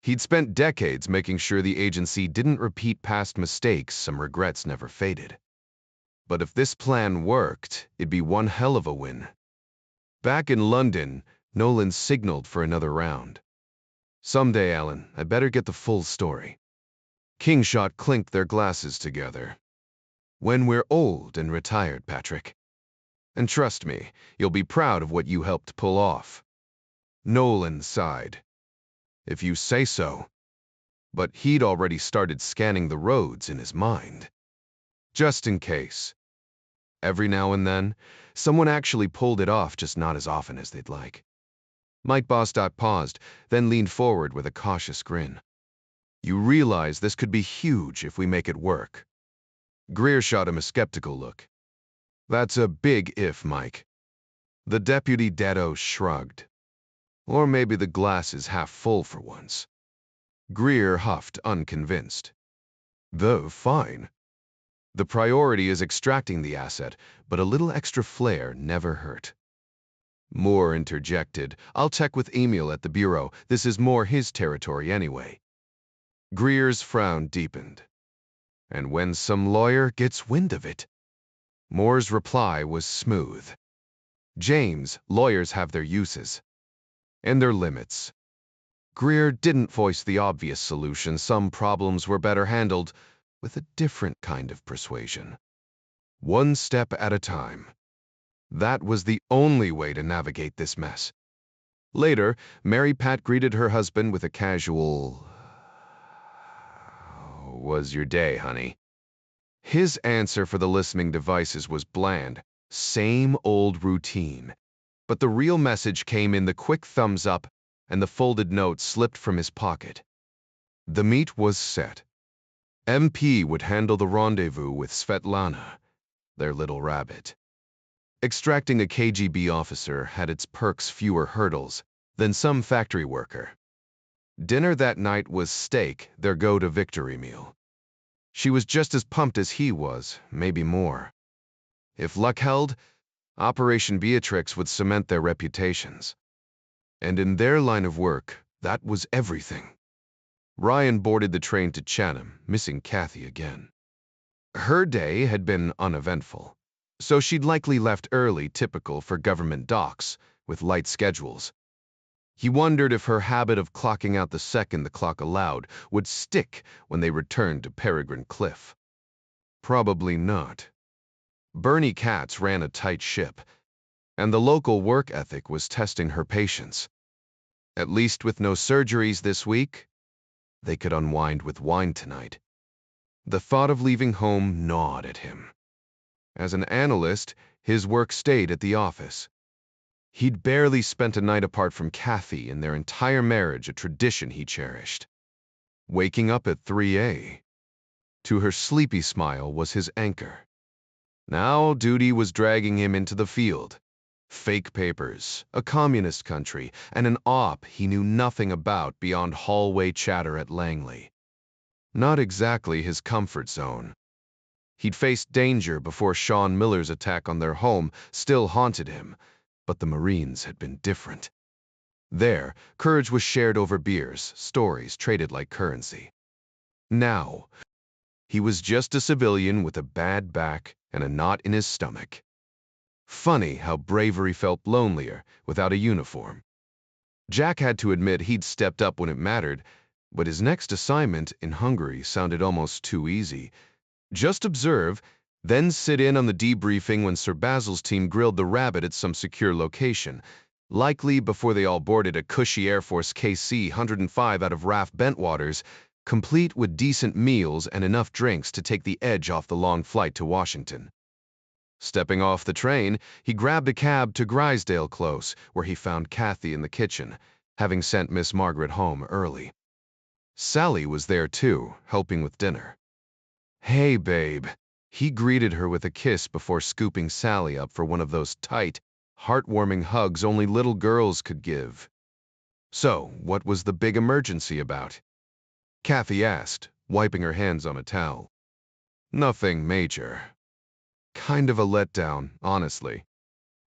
S1: He'd spent decades making sure the agency didn't repeat past mistakes some regrets never faded. But if this plan worked, it'd be one hell of a win. Back in London, Nolan signaled for another round. Someday, Alan, I better get the full story. Kingshot clinked their glasses together. When we're old and retired, Patrick. And trust me, you'll be proud of what you helped pull off. Nolan sighed. If you say so. But he'd already started scanning the roads in his mind. Just in case. Every now and then, someone actually pulled it off, just not as often as they'd like. Mike Bostock paused, then leaned forward with a cautious grin. You realize this could be huge if we make it work. Greer shot him a skeptical look. That's a big if, Mike. The deputy Datto shrugged. Or maybe the glass is half full for once. Greer huffed, unconvinced. Though, fine. The priority is extracting the asset, but a little extra flair never hurt. Moore interjected, I'll check with Emil at the bureau. This is more his territory anyway. Greer's frown deepened. And when some lawyer gets wind of it? Moore's reply was smooth. James, lawyers have their uses. And their limits. Greer didn't voice the obvious solution. Some problems were better handled with a different kind of persuasion. One step at a time. That was the only way to navigate this mess. Later, Mary Pat greeted her husband with a casual, "How was your day, honey?" His answer for the listening devices was bland, same old routine. But the real message came in the quick thumbs up, and the folded note slipped from his pocket. The meet was set. MP would handle the rendezvous with Svetlana, their little rabbit. Extracting a KGB officer had its perks, fewer hurdles than some factory worker. Dinner that night was steak, their go-to-victory meal. She was just as pumped as he was, maybe more. If luck held, Operation Beatrix would cement their reputations. And in their line of work, that was everything. Ryan boarded the train to Chatham, missing Kathy again. Her day had been uneventful, so she'd likely left early, typical for government docs, with light schedules. He wondered if her habit of clocking out the second the clock allowed would stick when they returned to Peregrine Cliff. Probably not. Bernie Katz ran a tight ship, and the local work ethic was testing her patience. At least with no surgeries this week, they could unwind with wine tonight. The thought of leaving home gnawed at him. As an analyst, his work stayed at the office. He'd barely spent a night apart from Kathy in their entire marriage, a tradition he cherished. waking up at 3 a.m. To her sleepy smile was his anchor. Now duty was dragging him into the field. Fake papers, a communist country, and an op he knew nothing about beyond hallway chatter at Langley. Not exactly his comfort zone. He'd faced danger before Sean Miller's attack on their home still haunted him, but the Marines had been different. There, courage was shared over beers, stories traded like currency. Now, he was just a civilian with a bad back and a knot in his stomach. Funny how bravery felt lonelier without a uniform. Jack had to admit he'd stepped up when it mattered, but his next assignment in Hungary sounded almost too easy. Just observe, then sit in on the debriefing when Sir Basil's team grilled the rabbit at some secure location, likely before they all boarded a cushy Air Force KC-105 out of RAF Bentwaters, complete with decent meals and enough drinks to take the edge off the long flight to Washington. Stepping off the train, he grabbed a cab to Grisdale Close, where he found Kathy in the kitchen, having sent Miss Margaret home early. Sally was there too, helping with dinner. "Hey, babe." He greeted her with a kiss before scooping Sally up for one of those tight, heartwarming hugs only little girls could give. "So, what was the big emergency about?" Kathy asked, wiping her hands on a towel. "Nothing major. Kind of a letdown, honestly."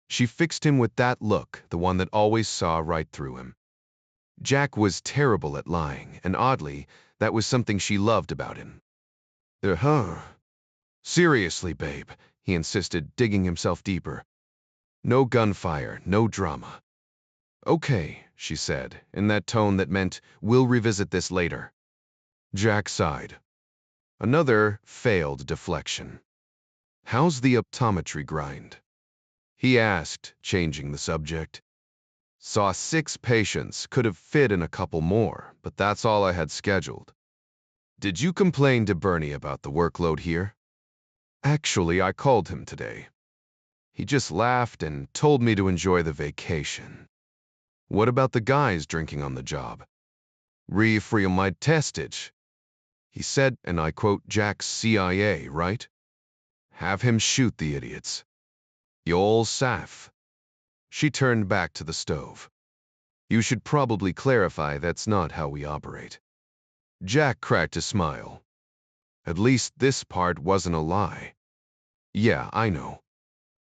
S1: She fixed him with that look, the one that always saw right through him. Jack was terrible at lying, and oddly, that was something she loved about him. Seriously, babe," he insisted, digging himself deeper. "No gunfire, no drama." "Okay," she said, in that tone that meant, "We'll revisit this later." Jack sighed. Another failed deflection. "How's the optometry grind?" he asked, changing the subject. "Saw 6 patients, could have fit in a couple more, but that's all I had scheduled." "Did you complain to Bernie about the workload here?" "Actually, I called him today. He just laughed and told me to enjoy the vacation." "What about the guys drinking on the job?" "Refreelmide testage," he said, and I quote Jack's CIA, right? "Have him shoot the idiots." "You'll saf." She turned back to the stove. "You should probably clarify that's not how we operate." Jack cracked a smile. At least this part wasn't a lie. "Yeah, I know.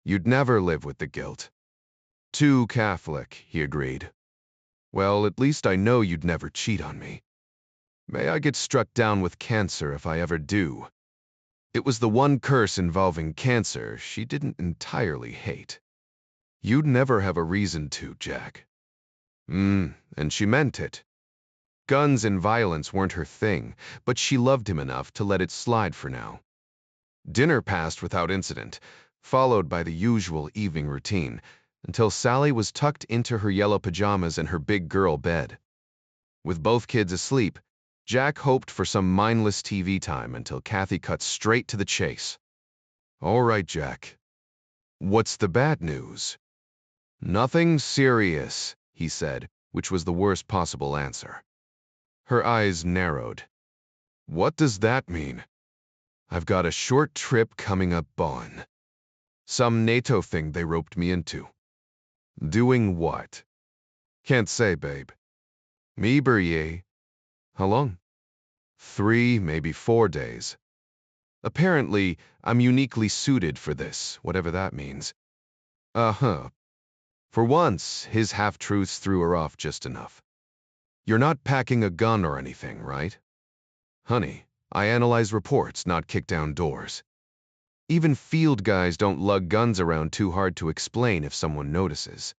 S1: You'd never live with the guilt." "Too Catholic," he agreed. "Well, at least I know you'd never cheat on me. May I get struck down with cancer if I ever do." It was the one curse involving cancer she didn't entirely hate. "You'd never have a reason to, Jack." And she meant it. Guns and violence weren't her thing, but she loved him enough to let it slide for now. Dinner passed without incident, followed by the usual evening routine, until Sally was tucked into her yellow pajamas in her big girl bed. With both kids asleep, Jack hoped for some mindless TV time until Kathy cut straight to the chase. "All right, Jack. What's the bad news?" "Nothing serious," he said, which was the worst possible answer. Her eyes narrowed. "What does that mean?" "I've got a short trip coming up on some NATO thing they roped me into." "Doing what?" "Can't say, babe." "Me ye." "How long?" 3, maybe 4 days. "Apparently, I'm uniquely suited for this, whatever that means." "Uh-huh." For once, his half-truths threw her off just enough. "You're not packing a gun or anything, right?" "Honey, I analyze reports, not kick down doors." Even field guys don't lug guns around too hard to explain if someone notices.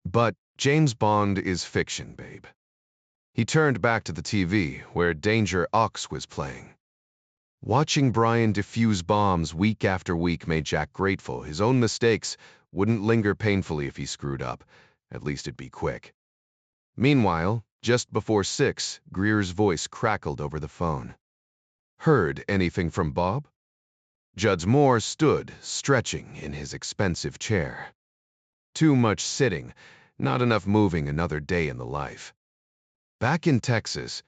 S1: "But James Bond is fiction, babe." He turned back to the TV, where Danger Ox was playing. Watching Brian defuse bombs week after week made Jack grateful his own mistakes wouldn't linger painfully if he screwed up. At least it'd be quick. Meanwhile, just before 6, Greer's voice crackled over the phone. "Heard anything from Bob?" Judge Moore stood, stretching in his expensive chair. "Too much sitting, not enough moving, another day in the life." "Back in Texas."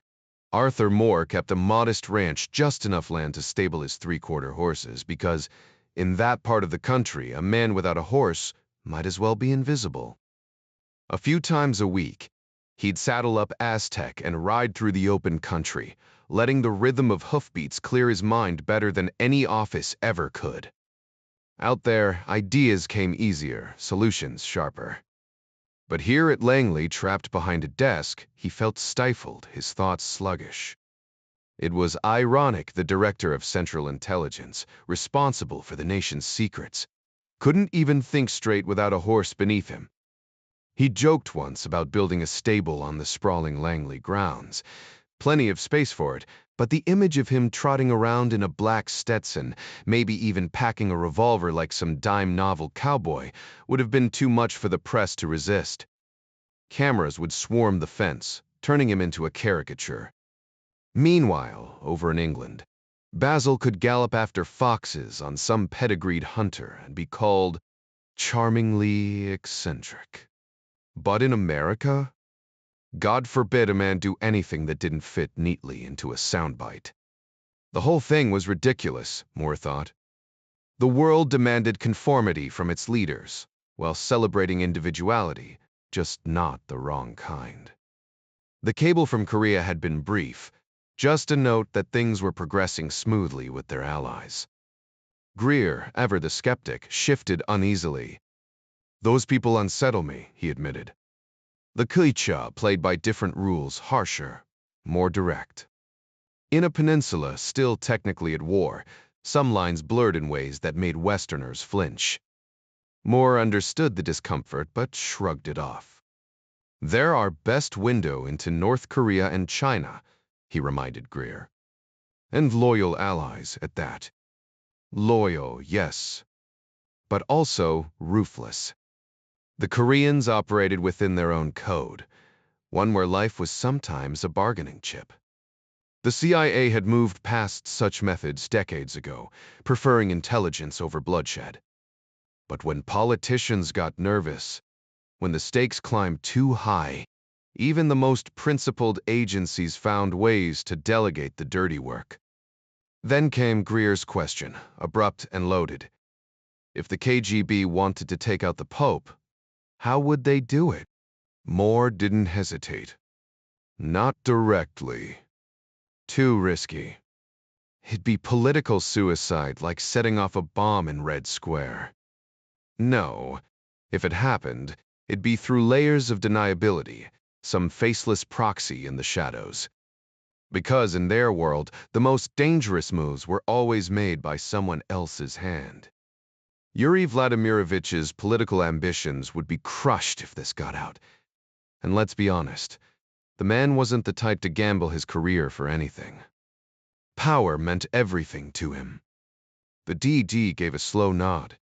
S1: Arthur Moore kept a modest ranch, just enough land to stable his three-quarter horses, because in that part of the country, a man without a horse might as well be invisible. A few times a week, he'd saddle up Aztec and ride through the open country, letting the rhythm of hoofbeats clear his mind better than any office ever could. Out there, ideas came easier, solutions sharper. But here at Langley, trapped behind a desk, he felt stifled, his thoughts sluggish. It was ironic the director of Central Intelligence, responsible for the nation's secrets, couldn't even think straight without a horse beneath him. He joked once about building a stable on the sprawling Langley grounds. Plenty of space for it, but the image of him trotting around in a black Stetson, maybe even packing a revolver like some dime novel cowboy, would have been too much for the press to resist. Cameras would swarm the fence, turning him into a caricature. Meanwhile, over in England, Basil could gallop after foxes on some pedigreed hunter and be called charmingly eccentric. But in America, God forbid a man do anything that didn't fit neatly into a soundbite. The whole thing was ridiculous, Moore thought. The world demanded conformity from its leaders, while celebrating individuality, just not the wrong kind. The cable from Korea had been brief, just a note that things were progressing smoothly with their allies. Greer, ever the skeptic, shifted uneasily. Those people unsettle me, he admitted. The Kuicha played by different rules, harsher, more direct. In a peninsula still technically at war, some lines blurred in ways that made Westerners flinch. Moore understood the discomfort but shrugged it off. They're our best window into North Korea and China, he reminded Greer. And loyal allies at that. Loyal, yes, but also ruthless. The Koreans operated within their own code, one where life was sometimes a bargaining chip. The CIA had moved past such methods decades ago, preferring intelligence over bloodshed. But when politicians got nervous, when the stakes climbed too high, even the most principled agencies found ways to delegate the dirty work. Then came Greer's question, abrupt and loaded. If the KGB wanted to take out the Pope, how would they do it? Moore didn't hesitate. Not directly. Too risky. It'd be political suicide, like setting off a bomb in Red Square. No, if it happened, it'd be through layers of deniability, some faceless proxy in the shadows. Because in their world, the most dangerous moves were always made by someone else's hand. Yuri Vladimirovich's political ambitions would be crushed if this got out. And let's be honest, the man wasn't the type to gamble his career for anything. Power meant everything to him. The DD gave a slow nod.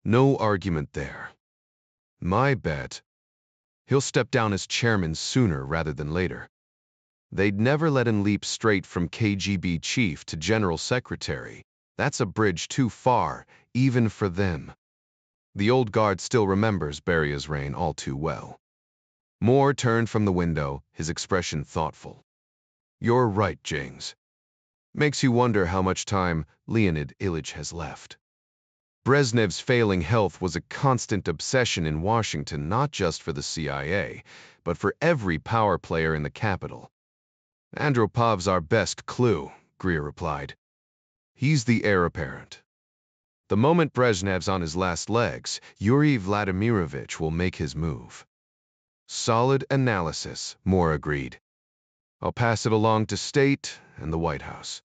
S1: No argument there. My bet, he'll step down as chairman sooner rather than later. They'd never let him leap straight from KGB chief to general secretary. That's a bridge too far, even for them. The old guard still remembers Beria's reign all too well. Moore turned from the window, his expression thoughtful. You're right, James. Makes you wonder how much time Leonid Ilyich has left. Brezhnev's failing health was a constant obsession in Washington, not just for the CIA, but for every power player in the capital. Andropov's our best clue, Greer replied. He's the heir apparent. The moment Brezhnev's on his last legs, Yuri Vladimirovich will make his move. Solid analysis, Moore agreed. I'll pass it along to State and the White House.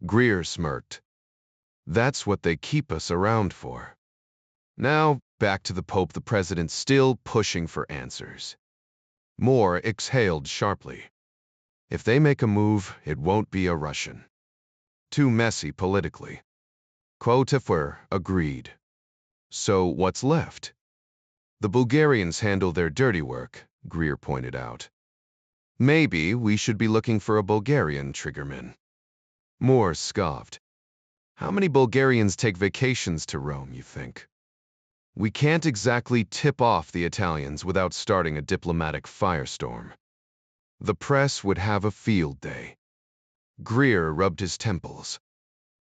S1: Greer smirked. That's what they keep us around for. Now, back to the Pope, the president still pushing for answers. Moore exhaled sharply. If they make a move, it won't be a Russian. Too messy politically. Quotafer agreed. So what's left? The Bulgarians handle their dirty work, Greer pointed out. Maybe we should be looking for a Bulgarian triggerman. Moore scoffed. How many Bulgarians take vacations to Rome, you think? We can't exactly tip off the Italians without starting a diplomatic firestorm. The press would have a field day. Greer rubbed his temples.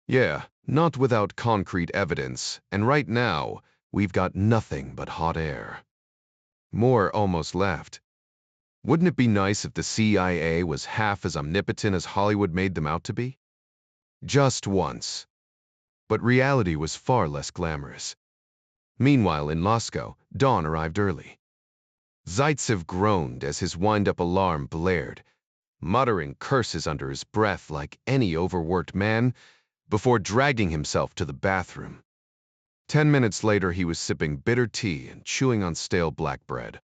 S1: Yeah, not without concrete evidence, and right now, we've got nothing but hot air. Moore almost laughed. Wouldn't it be nice if the CIA was half as omnipotent as Hollywood made them out to be? Just once. But reality was far less glamorous. Meanwhile, in Moscow, dawn arrived early. Zaitsev groaned as his wind-up alarm blared, muttering curses under his breath like any overworked man, before dragging himself to the bathroom. 10 minutes later, he was sipping bitter tea and chewing on stale black bread.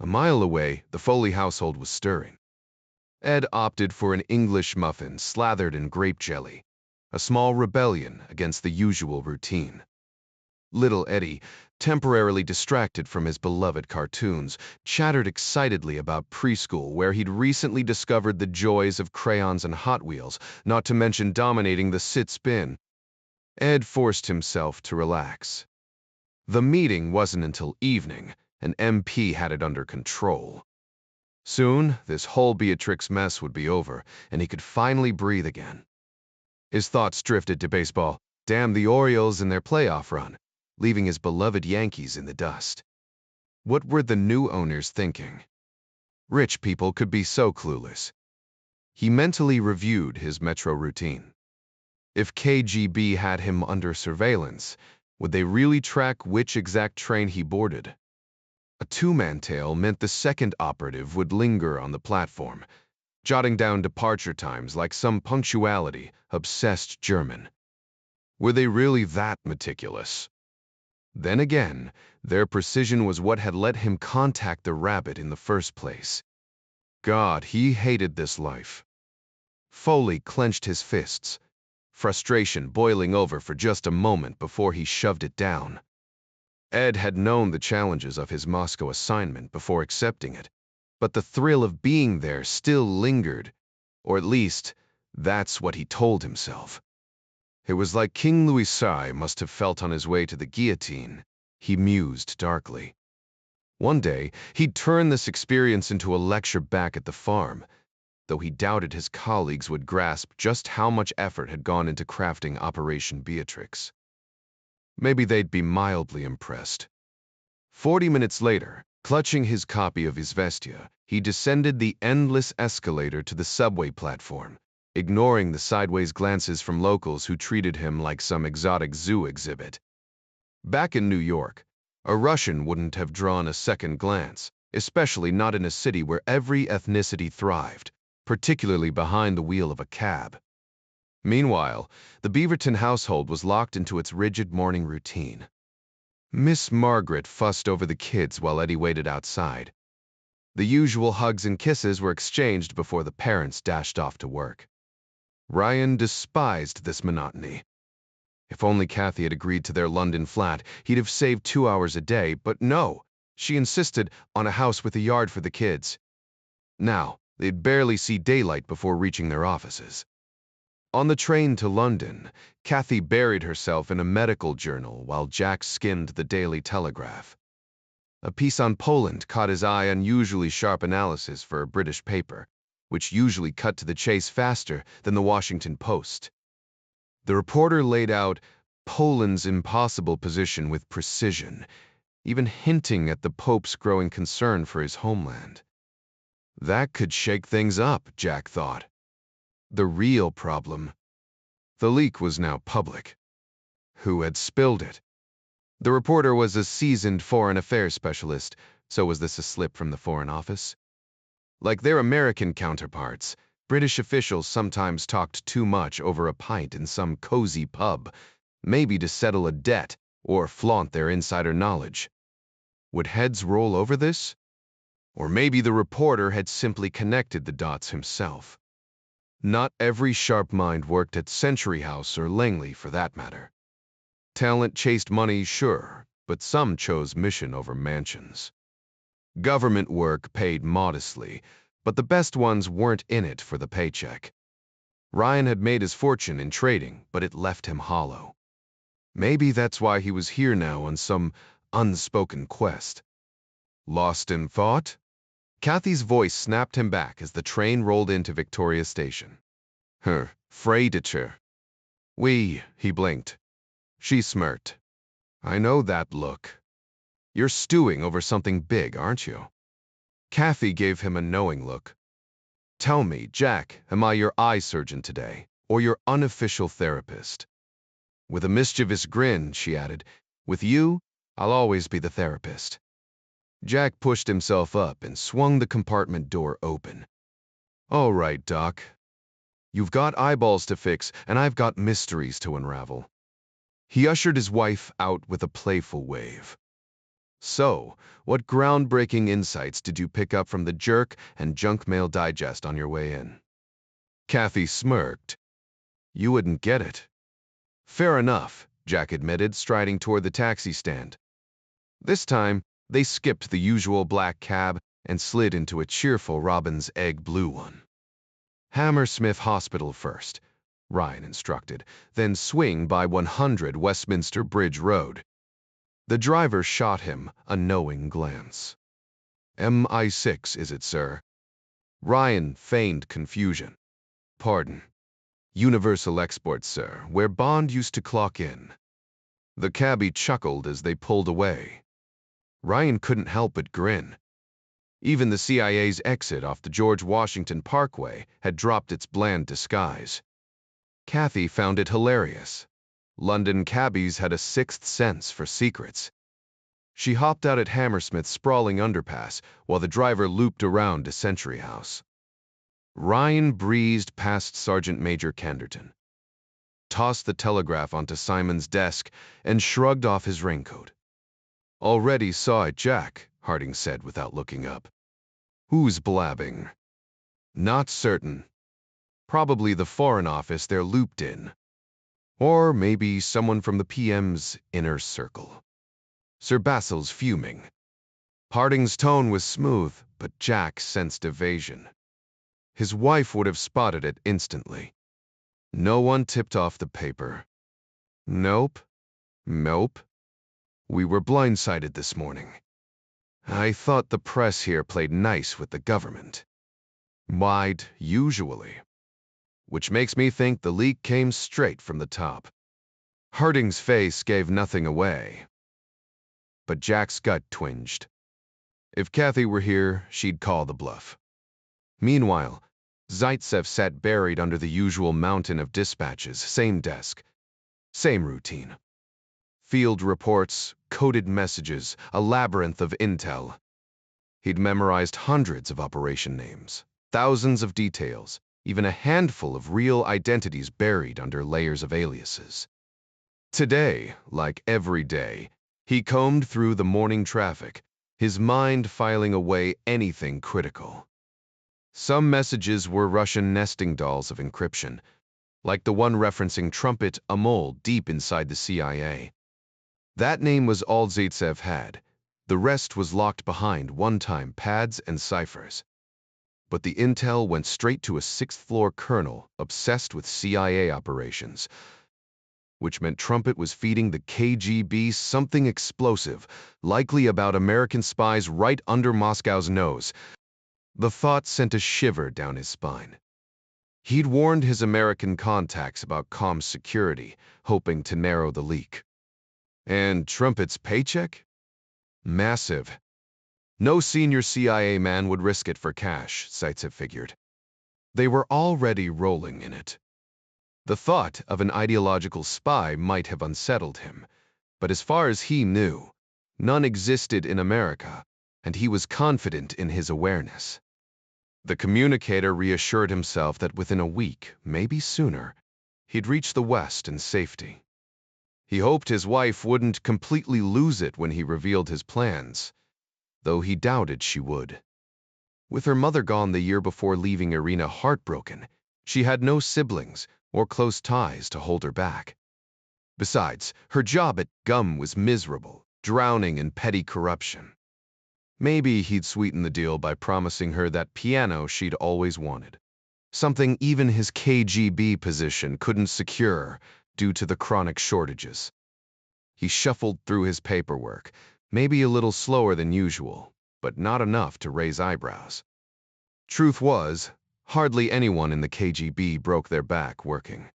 S1: A mile away, the Foley household was stirring. Ed opted for an English muffin slathered in grape jelly, a small rebellion against the usual routine. Little Eddie, temporarily distracted from his beloved cartoons, chattered excitedly about preschool where he'd recently discovered the joys of crayons and Hot Wheels, not to mention dominating the sit-spin. Ed forced himself to relax. The meeting wasn't until evening, and MP had it under control. Soon, this whole Beatrix mess would be over, and he could finally breathe again. His thoughts drifted to baseball. Damn the Orioles and their playoff run, leaving his beloved Yankees in the dust. What were the new owners thinking? Rich people could be so clueless. He mentally reviewed his metro routine. If KGB had him under surveillance, would they really track which exact train he boarded? A two-man tale meant the second operative would linger on the platform, jotting down departure times like some punctuality-obsessed German. Were they really that meticulous? Then again, their precision was what had let him contact the rabbit in the first place. God, he hated this life. Foley clenched his fists, frustration boiling over for just a moment before he shoved it down. Ed had known the challenges of his Moscow assignment before accepting it, but the thrill of being there still lingered, or at least, that's what he told himself. It was like King Louis XVI must have felt on his way to the guillotine, he mused darkly. One day, he'd turn this experience into a lecture back at the farm, though he doubted his colleagues would grasp just how much effort had gone into crafting Operation Beatrix. Maybe they'd be mildly impressed. 40 minutes later, clutching his copy of Izvestia, he descended the endless escalator to the subway platform, ignoring the sideways glances from locals who treated him like some exotic zoo exhibit. Back in New York, a Russian wouldn't have drawn a second glance, especially not in a city where every ethnicity thrived, particularly behind the wheel of a cab. Meanwhile, the Beaverton household was locked into its rigid morning routine. Miss Margaret fussed over the kids while Eddie waited outside. The usual hugs and kisses were exchanged before the parents dashed off to work. Ryan despised this monotony. If only Kathy had agreed to their London flat, he'd have saved 2 hours a day, but no, she insisted on a house with a yard for the kids. Now, they'd barely see daylight before reaching their offices. On the train to London, Kathy buried herself in a medical journal while Jack skimmed the Daily Telegraph. A piece on Poland caught his eye, unusually sharp analysis for a British paper, which usually cut to the chase faster than the Washington Post. The reporter laid out Poland's impossible position with precision, even hinting at the Pope's growing concern for his homeland. That could shake things up, Jack thought. The real problem. The leak was now public. Who had spilled it? The reporter was a seasoned foreign affairs specialist, so was this a slip from the Foreign Office? Like their American counterparts, British officials sometimes talked too much over a pint in some cozy pub, maybe to settle a debt or flaunt their insider knowledge. Would heads roll over this? Or maybe the reporter had simply connected the dots himself. Not every sharp mind worked at Century House or Langley, for that matter. Talent chased money, sure, but some chose mission over mansions. Government work paid modestly, but the best ones weren't in it for the paycheck. Ryan had made his fortune in trading, but it left him hollow. Maybe that's why he was here now on some unspoken quest. Lost in thought? Kathy's voice snapped him back as the train rolled into Victoria Station. Freighter. Oui, he blinked. She smirked. I know that look. You're stewing over something big, aren't you? Kathy gave him a knowing look. Tell me, Jack, am I your eye surgeon today, or your unofficial therapist? With a mischievous grin, she added, with you, I'll always be the therapist. Jack pushed himself up and swung the compartment door open. All right, Doc. You've got eyeballs to fix, and I've got mysteries to unravel. He ushered his wife out with a playful wave. So, what groundbreaking insights did you pick up from the Jerk and Junk Mail Digest on your way in? Kathy smirked. You wouldn't get it. Fair enough, Jack admitted, striding toward the taxi stand. This time, they skipped the usual black cab and slid into a cheerful Robin's egg blue one. Hammersmith Hospital first, Ryan instructed, then swing by 100 Westminster Bridge Road. The driver shot him a knowing glance. MI6, is it, sir? Ryan feigned confusion. Pardon. Universal Export, sir, where Bond used to clock in. The cabbie chuckled as they pulled away. Ryan couldn't help but grin. Even the CIA's exit off the George Washington Parkway had dropped its bland disguise. Kathy found it hilarious. London cabbies had a sixth sense for secrets. She hopped out at Hammersmith's sprawling underpass while the driver looped around to Century House. Ryan breezed past Sergeant Major Kenderton, tossed the telegraph onto Simon's desk, and shrugged off his raincoat. Already saw it, Jack, Harding said without looking up. Who's blabbing? Not certain. Probably the Foreign Office they're looped in. Or maybe someone from the PM's inner circle. Sir Basil's fuming. Harding's tone was smooth, but Jack sensed evasion. His wife would have spotted it instantly. No one tipped off the paper. Nope. We were blindsided this morning. I thought the press here played nice with the government. Wide, usually. Which makes me think the leak came straight from the top. Harding's face gave nothing away. But Jack's gut twinged. If Kathy were here, she'd call the bluff. Meanwhile, Zaitsev sat buried under the usual mountain of dispatches, same desk, same routine. Field reports, coded messages, a labyrinth of intel. He'd memorized hundreds of operation names, thousands of details, even a handful of real identities buried under layers of aliases. Today, like every day, he combed through the morning traffic, his mind filing away anything critical. Some messages were Russian nesting dolls of encryption, like the one referencing Trumpet, a mole deep inside the CIA. That name was all Zaitsev had. The rest was locked behind one-time pads and ciphers. But the intel went straight to a sixth-floor colonel obsessed with CIA operations, which meant Trumpet was feeding the KGB something explosive, likely about American spies right under Moscow's nose. The thought sent a shiver down his spine. He'd warned his American contacts about comms security, hoping to narrow the leak. And Trumpet's paycheck? Massive. No senior CIA man would risk it for cash, Zaitsev figured. They were already rolling in it. The thought of an ideological spy might have unsettled him, but as far as he knew, none existed in America, and he was confident in his awareness. The communicator reassured himself that within a week, maybe sooner, he'd reach the West in safety. He hoped his wife wouldn't completely lose it when he revealed his plans, though he doubted she would. With her mother gone the year before leaving Irina heartbroken, she had no siblings or close ties to hold her back. Besides, her job at GUM was miserable, drowning in petty corruption. Maybe he'd sweeten the deal by promising her that piano she'd always wanted, something even his KGB position couldn't secure due to the chronic shortages. He shuffled through his paperwork, maybe a little slower than usual, but not enough to raise eyebrows. Truth was, hardly anyone in the KGB broke their back working.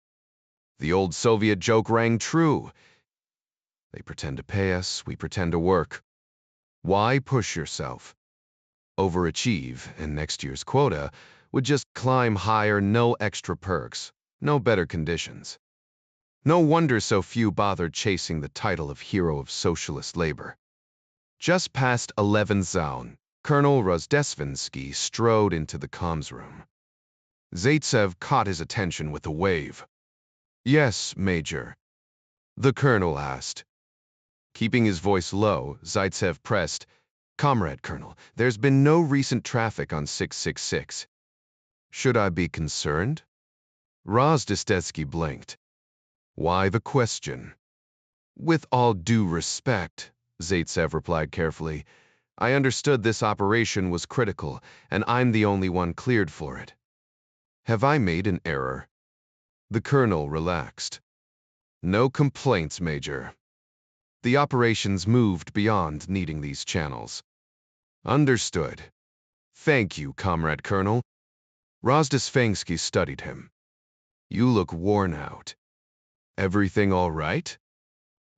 S1: The old Soviet joke rang true. They pretend to pay us, we pretend to work. Why push yourself? Overachieve, and next year's quota would just climb higher, no extra perks, no better conditions. No wonder so few bothered chasing the title of hero of socialist labor. Just past 11 Zaun, Colonel Rozdestvensky strode into the comms room. Zaitsev caught his attention with a wave. "Yes, Major," the colonel asked. Keeping his voice low, Zaitsev pressed, "Comrade Colonel, there's been no recent traffic on 666. Should I be concerned?" Rozdestvensky blinked. "Why the question?" "With all due respect," Zaitsev replied carefully, "I understood this operation was critical, and I'm the only one cleared for it." "Have I made an error?" The colonel relaxed. "No complaints, Major. The operations moved beyond needing these channels." "Understood. Thank you, Comrade Colonel." Rozdestvensky studied him. "You look worn out. Everything all right?"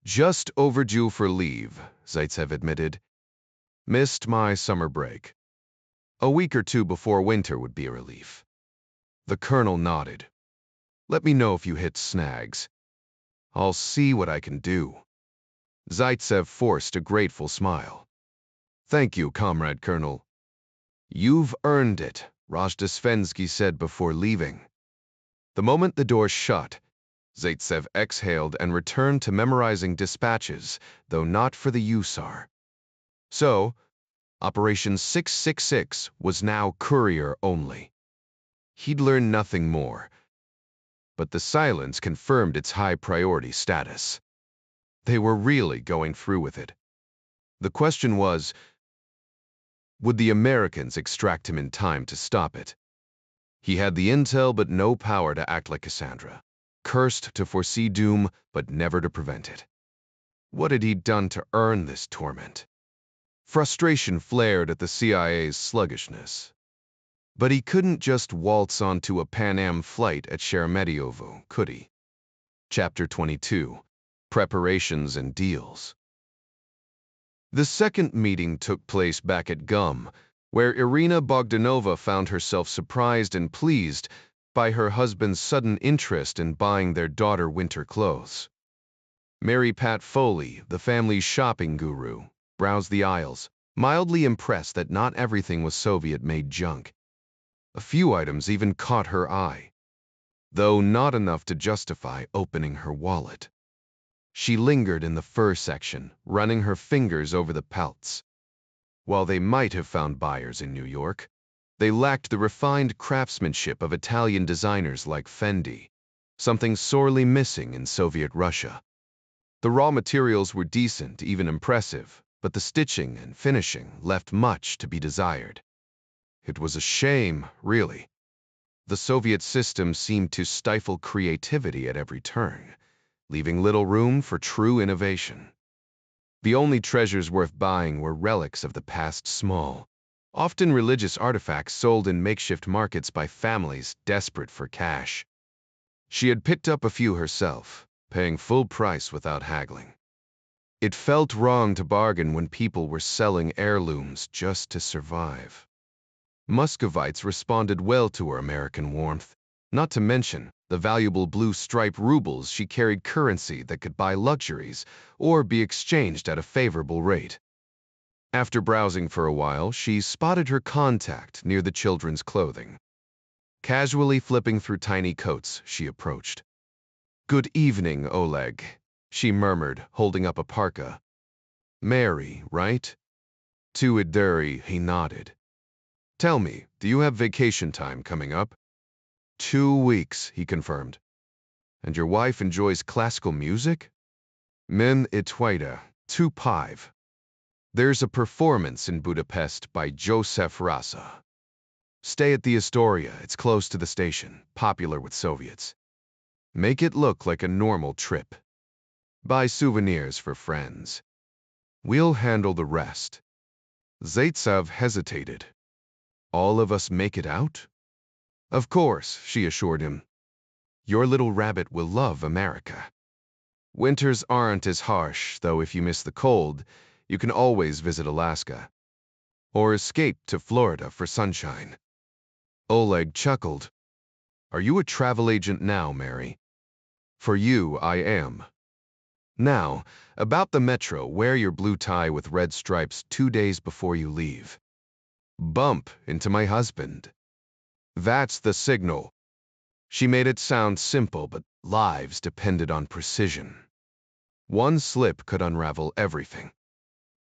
S1: "Just overdue for leave," Zaitsev admitted. "Missed my summer break. A week or two before winter would be a relief." The colonel nodded. "Let me know if you hit snags. I'll see what I can do." Zaitsev forced a grateful smile. "Thank you, Comrade Colonel." "You've earned it," Rozdestvensky said before leaving. The moment the door shut, Zaitsev exhaled and returned to memorizing dispatches, though not for the USAR. So, Operation 666 was now courier only. He'd learned nothing more, but the silence confirmed its high priority status. They were really going through with it. The question was, would the Americans extract him in time to stop it? He had the intel but no power to act like Cassandra, cursed to foresee doom but never to prevent it. What had he done to earn this torment? Frustration flared at the CIA's sluggishness. But he couldn't just waltz onto a Pan Am flight at Sheremetyevo, could he? Chapter 22. Preparations and Deals. The second meeting took place back at GUM, where Irina Bogdanova found herself surprised and pleased by her husband's sudden interest in buying their daughter winter clothes. Mary Pat Foley, the family's shopping guru, browsed the aisles, mildly impressed that not everything was Soviet-made junk. A few items even caught her eye, though not enough to justify opening her wallet. She lingered in the fur section, running her fingers over the pelts. While they might have found buyers in New York, they lacked the refined craftsmanship of Italian designers like Fendi, something sorely missing in Soviet Russia. The raw materials were decent, even impressive, but the stitching and finishing left much to be desired. It was a shame, really. The Soviet system seemed to stifle creativity at every turn, leaving little room for true innovation. The only treasures worth buying were relics of the past, small, often religious artifacts sold in makeshift markets by families desperate for cash. She had picked up a few herself, paying full price without haggling. It felt wrong to bargain when people were selling heirlooms just to survive. Muscovites responded well to her American warmth, not to mention the valuable blue-stripe rubles she carried, currency that could buy luxuries or be exchanged at a favorable rate. After browsing for a while, she spotted her contact near the children's clothing. Casually flipping through tiny coats, she approached. "Good evening, Oleg," she murmured, holding up a parka. "Mary, right?" To Iduri, he nodded. "Tell me, do you have vacation time coming up?" 2 weeks, he confirmed. "And your wife enjoys classical music?" "Min itwaida, 2.5. There's a performance in Budapest by Joseph Rassa. Stay at the Astoria, it's close to the station, popular with Soviets. Make it look like a normal trip. Buy souvenirs for friends. We'll handle the rest." Zaitsev hesitated. All of us make it out? Of course, she assured him. Your little rabbit will love America. Winters aren't as harsh, though if you miss the cold, you can always visit Alaska. Or escape to Florida for sunshine. Oleg chuckled. Are you a travel agent now, Mary? For you, I am. Now, about the metro, wear your blue tie with red stripes 2 days before you leave. Bump into my husband. That's the signal. She made it sound simple, but lives depended on precision. One slip could unravel everything.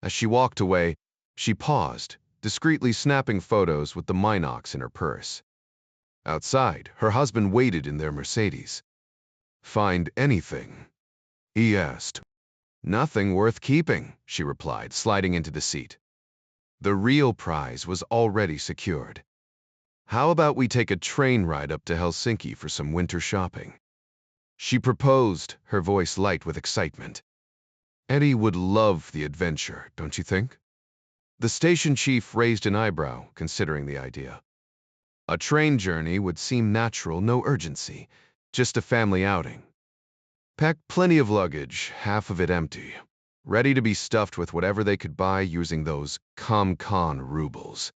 S1: As she walked away, she paused, discreetly snapping photos with the Minox in her purse. Outside, her husband waited in their Mercedes. Find anything? He asked. Nothing worth keeping, she replied, sliding into the seat. The real prize was already secured. How about we take a train ride up to Helsinki for some winter shopping? She proposed, her voice light with excitement. Eddie would love the adventure, don't you think? The station chief raised an eyebrow, considering the idea. A train journey would seem natural, no urgency, just a family outing. Pack plenty of luggage, half of it empty, ready to be stuffed with whatever they could buy using those ComCon rubles.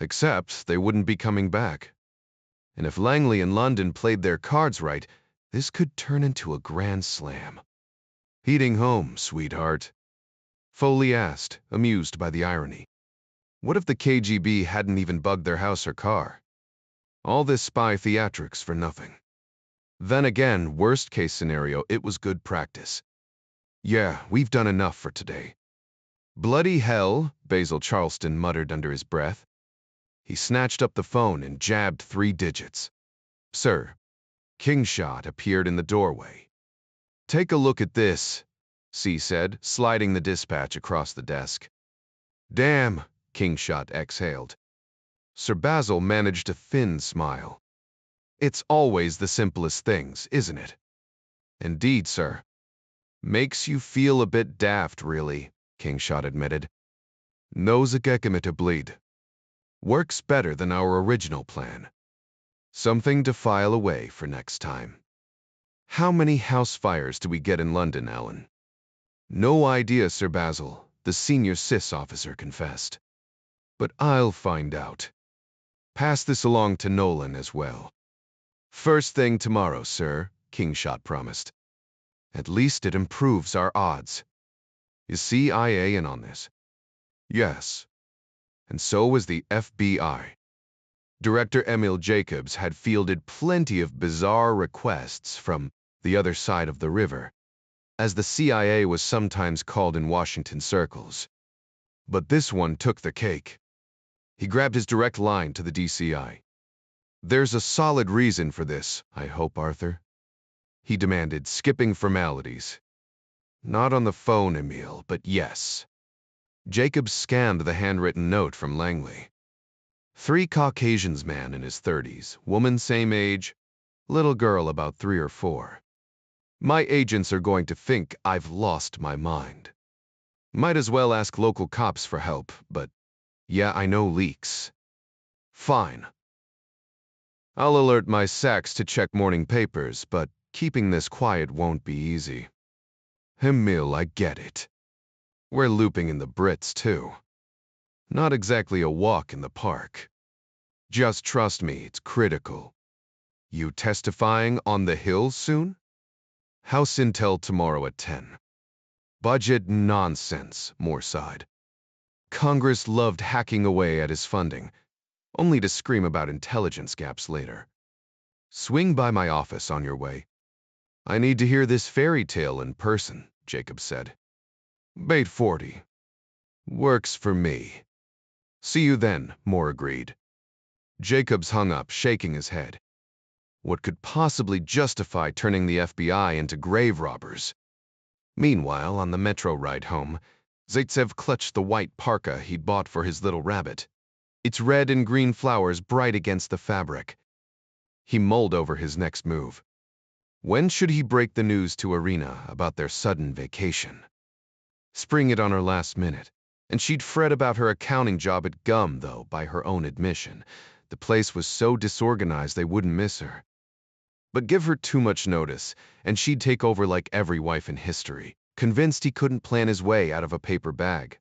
S1: Except they wouldn't be coming back. And if Langley and London played their cards right, this could turn into a grand slam. Heading home, sweetheart? Foley asked, amused by the irony. What if the KGB hadn't even bugged their house or car? All this spy theatrics for nothing. Then again, worst-case scenario, it was good practice. Yeah, we've done enough for today. Bloody hell, Basil Charleston muttered under his breath. He snatched up the phone and jabbed 3 digits. Sir. Kingshot appeared in the doorway. Take a look at this, C said, sliding the dispatch across the desk. Damn, Kingshot exhaled. Sir Basil managed a thin smile. It's always the simplest things, isn't it? Indeed, sir. Makes you feel a bit daft, really, Kingshot admitted. Knows a gekame to bleed. Works better than our original plan. Something to file away for next time. How many house fires do we get in London, Alan? No idea, Sir Basil, the senior CIS officer confessed. But I'll find out. Pass this along to Nolan as well. First thing tomorrow, sir, Kingshot promised. At least it improves our odds. Is CIA in on this? Yes. And so was the FBI. Director Emil Jacobs had fielded plenty of bizarre requests from the other side of the river, as the CIA was sometimes called in Washington circles. But this one took the cake. He grabbed his direct line to the DCI. There's a solid reason for this, I hope, Arthur. He demanded, skipping formalities. Not on the phone, Emil, but yes. Jacobs scanned the handwritten note from Langley. 3 Caucasians, man in his 30s, woman same age, little girl about 3 or 4. My agents are going to think I've lost my mind. Might as well ask local cops for help, but yeah, I know leaks. Fine. I'll alert my Sachs to check morning papers, but keeping this quiet won't be easy. Emil, I get it. We're looping in the Brits, too. Not exactly a walk in the park. Just trust me, it's critical. You testifying on the Hill soon? House intel tomorrow at 10. Budget nonsense, Moore sighed. Congress loved hacking away at his funding, only to scream about intelligence gaps later. Swing by my office on your way. I need to hear this fairy tale in person, Jacob said. Bait 40. Works for me. See you then, Moore agreed. Jacobs hung up, shaking his head. What could possibly justify turning the FBI into grave robbers? Meanwhile, on the metro ride home, Zaitsev clutched the white parka he'd bought for his little rabbit, its red and green flowers bright against the fabric. He mulled over his next move. When should he break the news to Irina about their sudden vacation? Spring it on her last minute. And she'd fret about her accounting job at Gum, though, by her own admission. The place was so disorganized they wouldn't miss her. But give her too much notice, and she'd take over like every wife in history, convinced he couldn't plan his way out of a paper bag.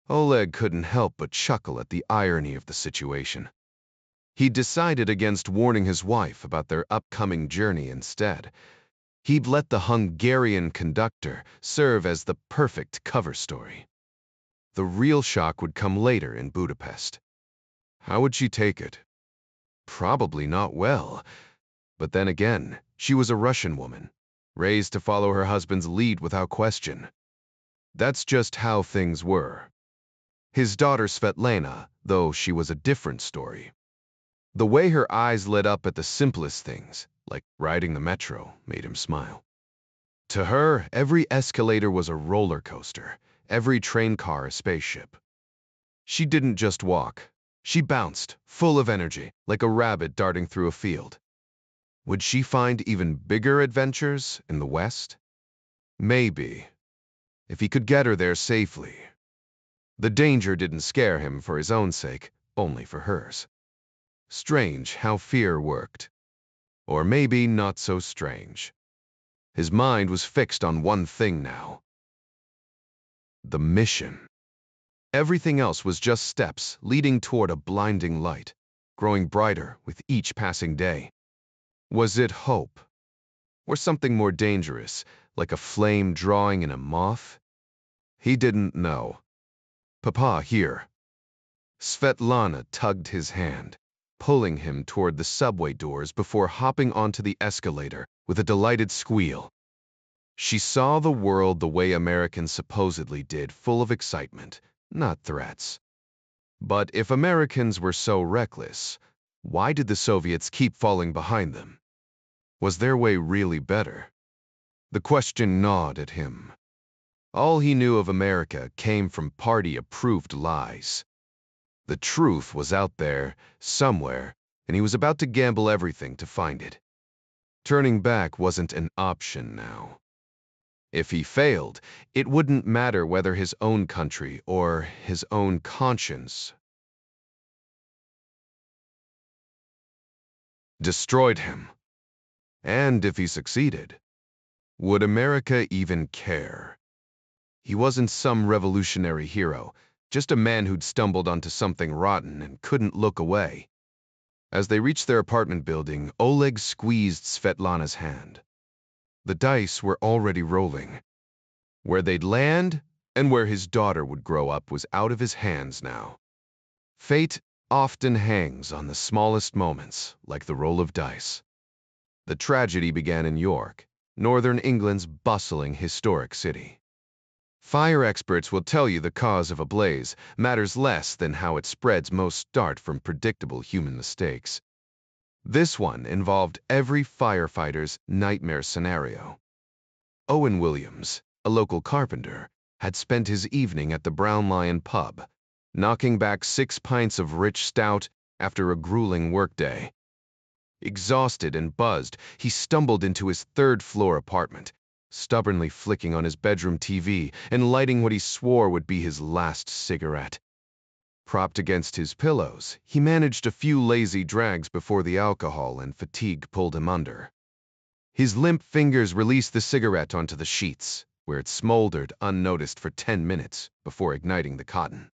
S1: Oleg couldn't help but chuckle at the irony of the situation. He'd decided against warning his wife about their upcoming journey instead. He'd let the Hungarian conductor serve as the perfect cover story. The real shock would come later in Budapest. How would she take it? Probably not well. But then again, she was a Russian woman, raised to follow her husband's lead without question. That's just how things were. His daughter Svetlana, though she was a different story. The way her eyes lit up at the simplest things, like riding the metro, made him smile. To her, every escalator was a roller coaster, every train car a spaceship. She didn't just walk. She bounced, full of energy, like a rabbit darting through a field. Would she find even bigger adventures in the West? Maybe, if he could get her there safely. The danger didn't scare him for his own sake, only for hers. Strange how fear worked. Or maybe not so strange. His mind was fixed on one thing now. The mission. Everything else was just steps leading toward a blinding light, growing brighter with each passing day. Was it hope? Or something more dangerous, like a flame drawing in a moth? He didn't know. Papa, here. Svetlana tugged his hand, pulling him toward the subway doors before hopping onto the escalator with a delighted squeal. She saw the world the way Americans supposedly did, full of excitement, not threats. But if Americans were so reckless, why did the Soviets keep falling behind them? Was their way really better? The question gnawed at him. All he knew of America came from party-approved lies. The truth was out there, somewhere, and he was about to gamble everything to find it. Turning back wasn't an option now. If he failed, it wouldn't matter whether his own country or his own conscience destroyed him. And if he succeeded, would America even care? He wasn't some revolutionary hero, just a man who'd stumbled onto something rotten and couldn't look away. As they reached their apartment building, Oleg squeezed Svetlana's hand. The dice were already rolling. Where they'd land and where his daughter would grow up was out of his hands now. Fate often hangs on the smallest moments, like the roll of dice. The tragedy began in York, northern England's bustling historic city. Fire experts will tell you the cause of a blaze matters less than how it spreads. Most start from predictable human mistakes. This one involved every firefighter's nightmare scenario. Owen Williams, a local carpenter, had spent his evening at the Brown Lion pub, knocking back 6 pints of rich stout after a grueling workday. Exhausted and buzzed, he stumbled into his third-floor apartment, stubbornly flicking on his bedroom TV and lighting what he swore would be his last cigarette. Propped against his pillows, he managed a few lazy drags before the alcohol and fatigue pulled him under. His limp fingers released the cigarette onto the sheets, where it smoldered unnoticed for 10 minutes before igniting the cotton.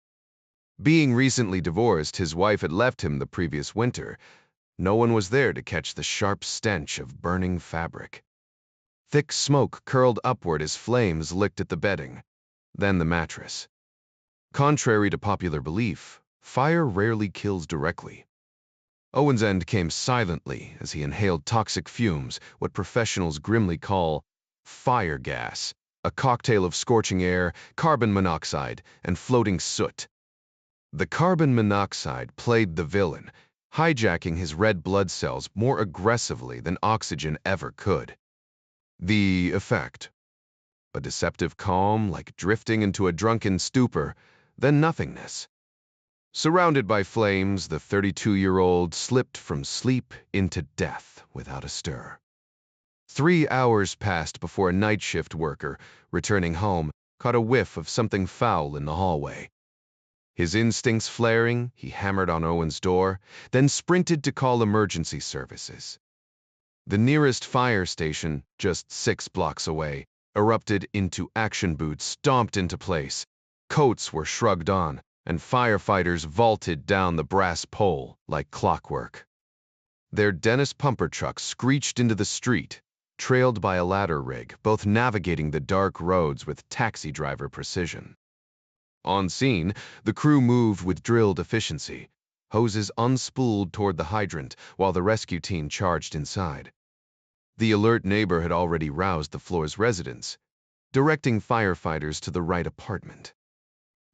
S1: Being recently divorced, his wife had left him the previous winter. No one was there to catch the sharp stench of burning fabric. Thick smoke curled upward as flames licked at the bedding, then the mattress. Contrary to popular belief, fire rarely kills directly. Owen's end came silently as he inhaled toxic fumes, what professionals grimly call fire gas, a cocktail of scorching air, carbon monoxide, and floating soot. The carbon monoxide played the villain, hijacking his red blood cells more aggressively than oxygen ever could. The effect: a deceptive calm, like drifting into a drunken stupor, then nothingness. Surrounded by flames, the 32-year-old slipped from sleep into death without a stir. 3 hours passed before a night shift worker, returning home, caught a whiff of something foul in the hallway. His instincts flaring, he hammered on Owen's door, then sprinted to call emergency services. The nearest fire station, just 6 blocks away, erupted into action boots stomped into place. Coats were shrugged on, and firefighters vaulted down the brass pole like clockwork. Their Dennis pumper truck screeched into the street, trailed by a ladder rig, both navigating the dark roads with taxi driver precision. On scene, the crew moved with drilled efficiency, hoses unspooled toward the hydrant while the rescue team charged inside. The alert neighbor had already roused the floor's residents, directing firefighters to the right apartment.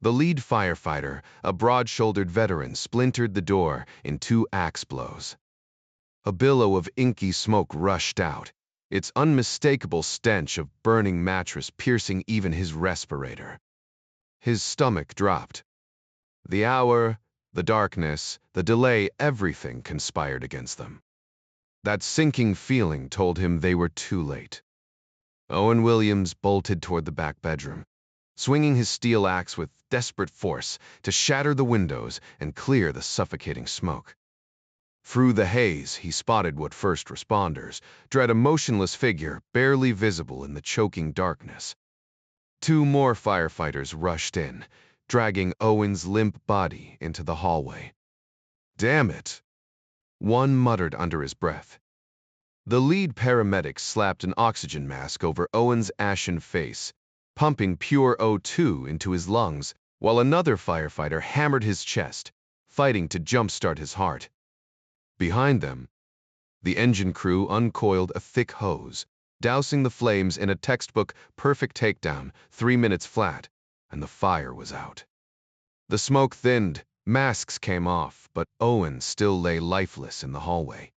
S1: The lead firefighter, a broad-shouldered veteran, splintered the door in 2 axe blows. A billow of inky smoke rushed out, its unmistakable stench of burning mattress piercing even his respirator. His stomach dropped. The hour, the darkness, the delay, everything conspired against them. That sinking feeling told him they were too late. Owen Williams bolted toward the back bedroom, swinging his steel axe with desperate force to shatter the windows and clear the suffocating smoke. Through the haze, he spotted what first responders dread a motionless figure barely visible in the choking darkness. 2 more firefighters rushed in, dragging Owen's limp body into the hallway. "Damn it," one muttered under his breath. The lead paramedic slapped an oxygen mask over Owen's ashen face, pumping pure O2 into his lungs, while another firefighter hammered his chest, fighting to jumpstart his heart. Behind them, the engine crew uncoiled a thick hose, dousing the flames in a textbook perfect takedown, 3 minutes flat, and the fire was out. The smoke thinned, masks came off, but Owen still lay lifeless in the hallway.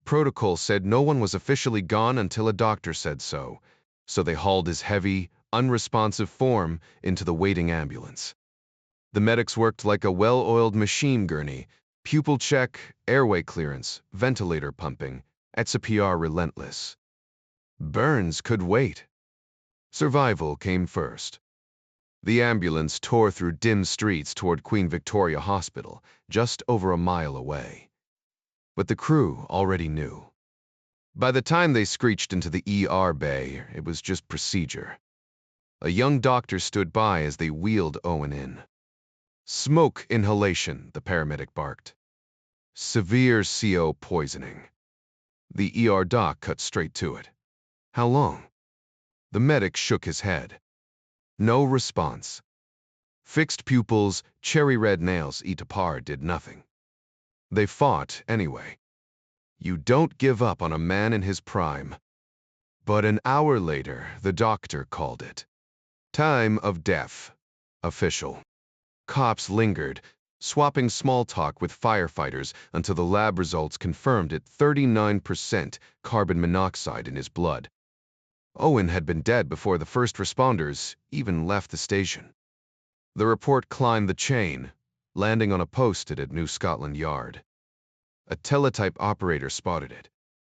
S1: Protocol said no one was officially gone until a doctor said so they hauled his heavy, unresponsive form into the waiting ambulance. The medics worked like a well-oiled machine gurney, pupil check, airway clearance, ventilator pumping, CPR relentless. Burns could wait. Survival came first. The ambulance tore through dim streets toward Queen Victoria Hospital, just over a mile away. But the crew already knew. By the time they screeched into the ER bay, it was just procedure. A young doctor stood by as they wheeled Owen in. "Smoke inhalation," the paramedic barked. "Severe CO poisoning." The ER doc cut straight to it. "How long?" The medic shook his head. No response. Fixed pupils, cherry-red nails et par did nothing. They fought anyway. You don't give up on a man in his prime. But an hour later, the doctor called it. Time of death. Official. Cops lingered, swapping small talk with firefighters until the lab results confirmed it 39% carbon monoxide in his blood. Owen had been dead before the first responders even left the station. The report climbed the chain, landing on a post-it at New Scotland Yard. A teletype operator spotted it.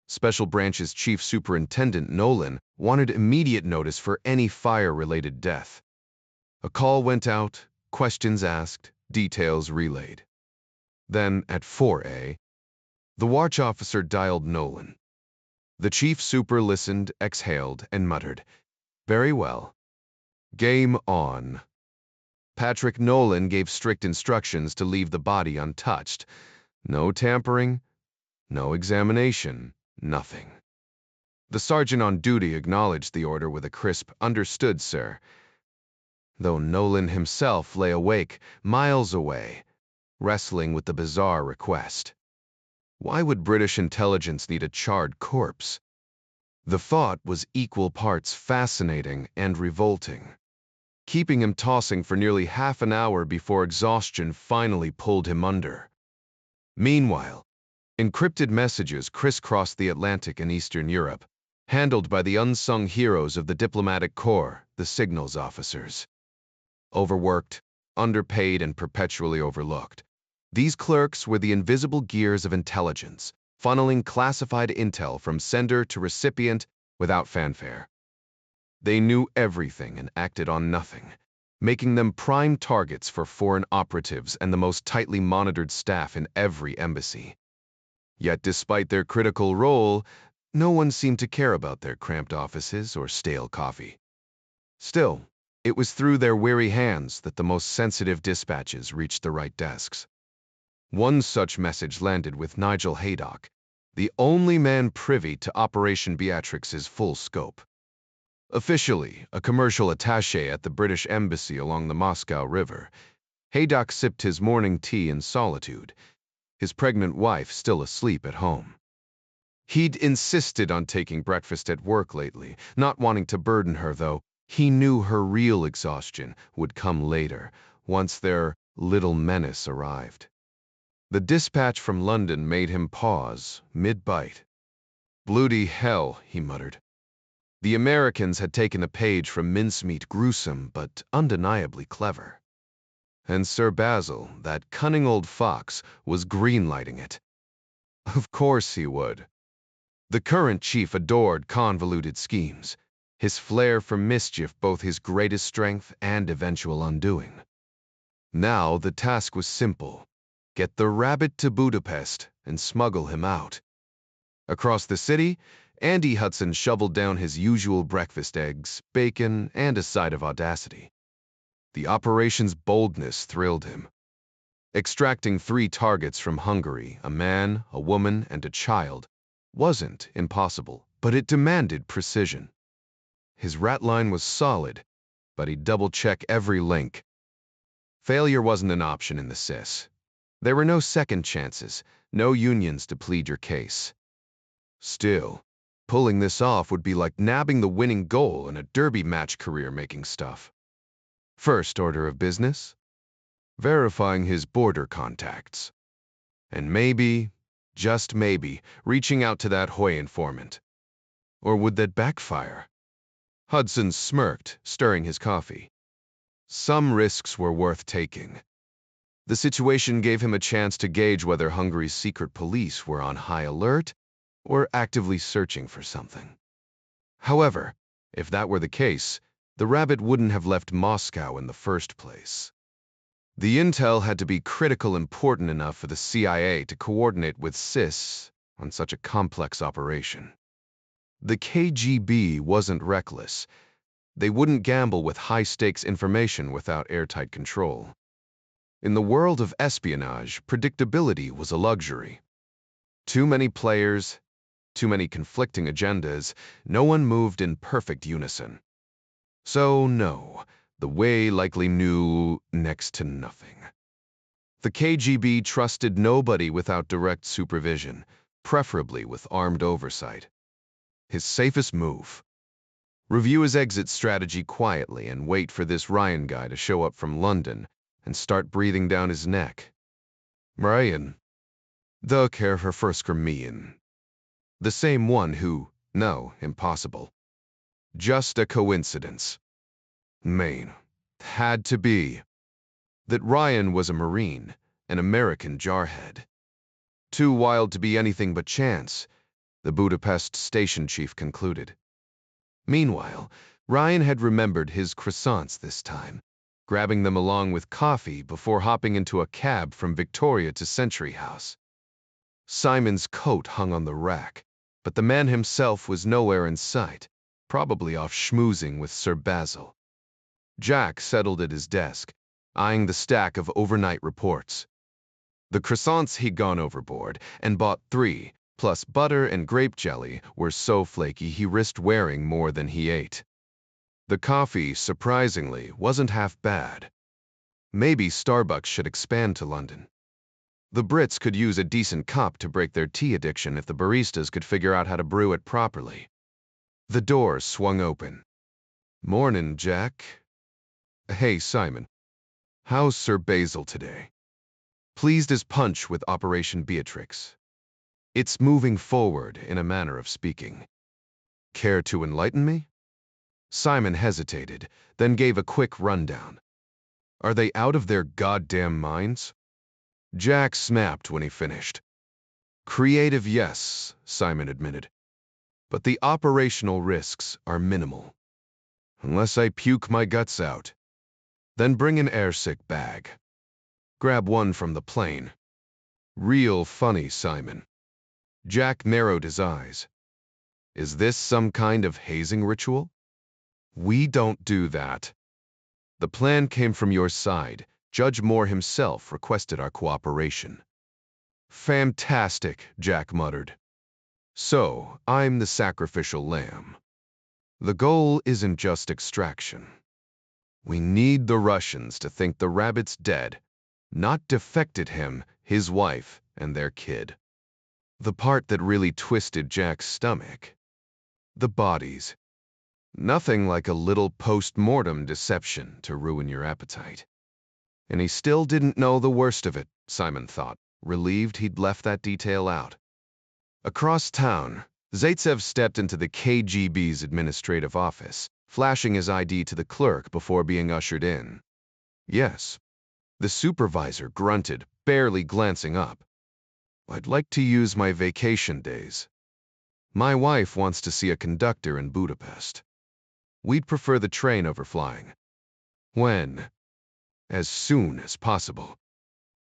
S1: Special Branch's Chief Superintendent Nolan wanted immediate notice for any fire-related death. A call went out, questions asked, details relayed. Then, at 4A, the watch officer dialed Nolan. The chief super listened, exhaled, and muttered, "Very well. Game on." Patrick Nolan gave strict instructions to leave the body untouched. No tampering, no examination, nothing. The sergeant on duty acknowledged the order with a crisp, "Understood, sir," though Nolan himself lay awake, miles away, wrestling with the bizarre request. Why would British intelligence need a charred corpse? The thought was equal parts fascinating and revolting, keeping him tossing for nearly half an hour before exhaustion finally pulled him under. Meanwhile, encrypted messages crisscrossed the Atlantic and Eastern Europe, handled by the unsung heroes of the diplomatic corps, the signals officers. Overworked, underpaid, and perpetually overlooked, these clerks were the invisible gears of intelligence, funneling classified intel from sender to recipient without fanfare. They knew everything and acted on nothing, making them prime targets for foreign operatives and the most tightly monitored staff in every embassy. Yet despite their critical role, no one seemed to care about their cramped offices or stale coffee. Still, it was through their weary hands that the most sensitive dispatches reached the right desks. One such message landed with Nigel Haydock, the only man privy to Operation Beatrix's full scope. Officially a commercial attaché at the British Embassy along the Moscow River, Haydock sipped his morning tea in solitude, his pregnant wife still asleep at home. He'd insisted on taking breakfast at work lately, not wanting to burden her, though he knew her real exhaustion would come later, once their little menace arrived. The dispatch from London made him pause, mid-bite. "Bloody hell," he muttered. The Americans had taken a page from mincemeat, gruesome but undeniably clever. And Sir Basil, that cunning old fox, was greenlighting it. Of course he would. The current chief adored convoluted schemes, his flair for mischief both his greatest strength and eventual undoing. Now the task was simple: get the rabbit to Budapest and smuggle him out. Across the city, Andy Hudson shoveled down his usual breakfast: eggs, bacon, and a side of audacity. The operation's boldness thrilled him. Extracting 3 targets from Hungary, a man, a woman, and a child, wasn't impossible, but it demanded precision. His rat line was solid, but he'd double-check every link. Failure wasn't an option in the SIS. There were no second chances, no unions to plead your case. Still, pulling this off would be like nabbing the winning goal in a derby match career-making stuff. First order of business? Verifying his border contacts. And maybe, just maybe, reaching out to that Hoy informant. Or would that backfire? Hudson smirked, stirring his coffee. Some risks were worth taking. The situation gave him a chance to gauge whether Hungary's secret police were on high alert or actively searching for something. However, if that were the case, the rabbit wouldn't have left Moscow in the first place. The intel had to be critical important enough for the CIA to coordinate with SIS on such a complex operation. The KGB wasn't reckless. They wouldn't gamble with high-stakes information without airtight control. In the world of espionage, predictability was a luxury. Too many players, too many conflicting agendas, no one moved in perfect unison. So no, the Way likely knew next to nothing. The KGB trusted nobody without direct supervision, preferably with armed oversight. His safest move: review his exit strategy quietly and wait for this Ryan guy to show up from London and start breathing down his neck. Ryan. The care for first Crimean. The same one who, no, impossible. Just a coincidence. Maine. Had to be. That Ryan was a Marine, an American jarhead. Too wild to be anything but chance, the Budapest station chief concluded. Meanwhile, Ryan had remembered his croissants this time, grabbing them along with coffee before hopping into a cab from Victoria to Century House. Simon's coat hung on the rack, but the man himself was nowhere in sight, probably off schmoozing with Sir Basil. Jack settled at his desk, eyeing the stack of overnight reports. The croissants he'd gone overboard and bought 3, plus butter and grape jelly, were so flaky he risked wearing more than he ate. The coffee, surprisingly, wasn't half bad. Maybe Starbucks should expand to London. The Brits could use a decent cup to break their tea addiction if the baristas could figure out how to brew it properly. The door swung open. "Mornin', Jack." "Hey, Simon. How's Sir Basil today?" "Pleased as punch with Operation Beatrix. It's moving forward, in a manner of speaking. Care to enlighten me?" Simon hesitated, then gave a quick rundown. "Are they out of their goddamn minds?" Jack snapped when he finished. "Creative, yes," Simon admitted. "But the operational risks are minimal. unless I puke my guts out. Then bring an airsick bag. Grab one from the plane. Real funny, Simon. Jack narrowed his eyes. Is this some kind of hazing ritual? We don't do that. The plan came from your side. Judge Moore himself requested our cooperation. Fantastic, Jack muttered. So, I'm the sacrificial lamb. The goal isn't just extraction. We need the Russians to think the rabbit's dead, not defected him, his wife, and their kid. The part that really twisted Jack's stomach. The bodies. Nothing like a little post-mortem deception to ruin your appetite. And he still didn't know the worst of it, Simon thought, relieved he'd left that detail out. Across town, Zaitsev stepped into the KGB's administrative office, flashing his ID to the clerk before being ushered in. Yes. The supervisor grunted, barely glancing up. I'd like to use my vacation days. My wife wants to see a conductor in Budapest. We'd prefer the train over flying. When? As soon as possible.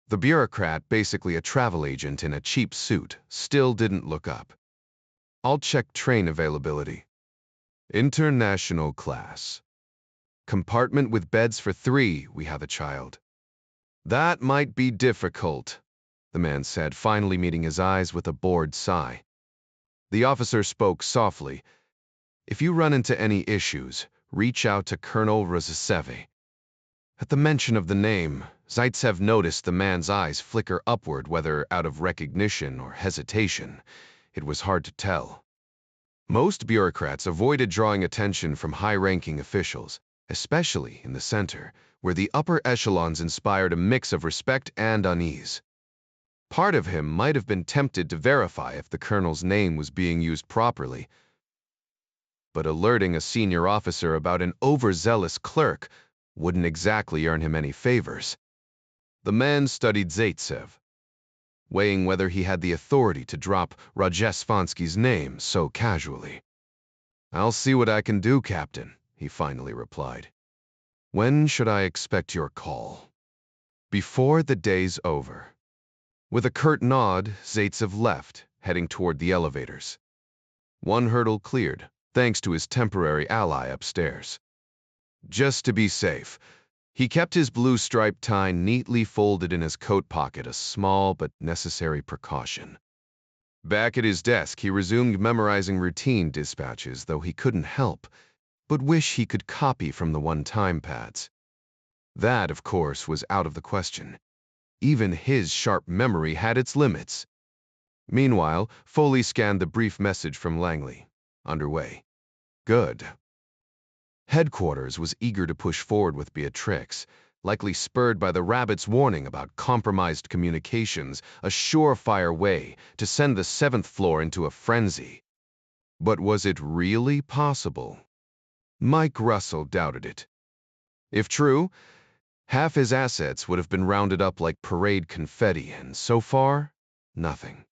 S1: The bureaucrat, basically a travel agent in a cheap suit, still didn't look up. I'll check train availability. International class. Compartment with beds for 3, we have a child. That might be difficult, the man said, finally meeting his eyes with a bored sigh. The officer spoke softly. If you run into any issues, reach out to Colonel Rozasevi. At the mention of the name, Zaitsev noticed the man's eyes flicker upward, whether out of recognition or hesitation. It was hard to tell. Most bureaucrats avoided drawing attention from high-ranking officials, especially in the center, where the upper echelons inspired a mix of respect and unease. Part of him might have been tempted to verify if the colonel's name was being used properly, but alerting a senior officer about an overzealous clerk wouldn't exactly earn him any favors. The man studied Zaitsev, weighing whether he had the authority to drop Rajestvansky's name so casually. I'll see what I can do, Captain, he finally replied. When should I expect your call? Before the day's over. With a curt nod, Zaitsev left, heading toward the elevators. One hurdle cleared, thanks to his temporary ally upstairs. Just to be safe, he kept his blue striped tie neatly folded in his coat pocket, a small but necessary precaution. Back at his desk, he resumed memorizing routine dispatches, though he couldn't help but wish he could copy from the one-time pads. That, of course, was out of the question. Even his sharp memory had its limits. Meanwhile, Foley scanned the brief message from Langley. Underway. Good. Headquarters was eager to push forward with Beatrix, likely spurred by the rabbit's warning about compromised communications, a surefire way to send the 7th floor into a frenzy. But was it really possible? Mike Russell doubted it. If true, half his assets would have been rounded up like parade confetti, and so far, nothing.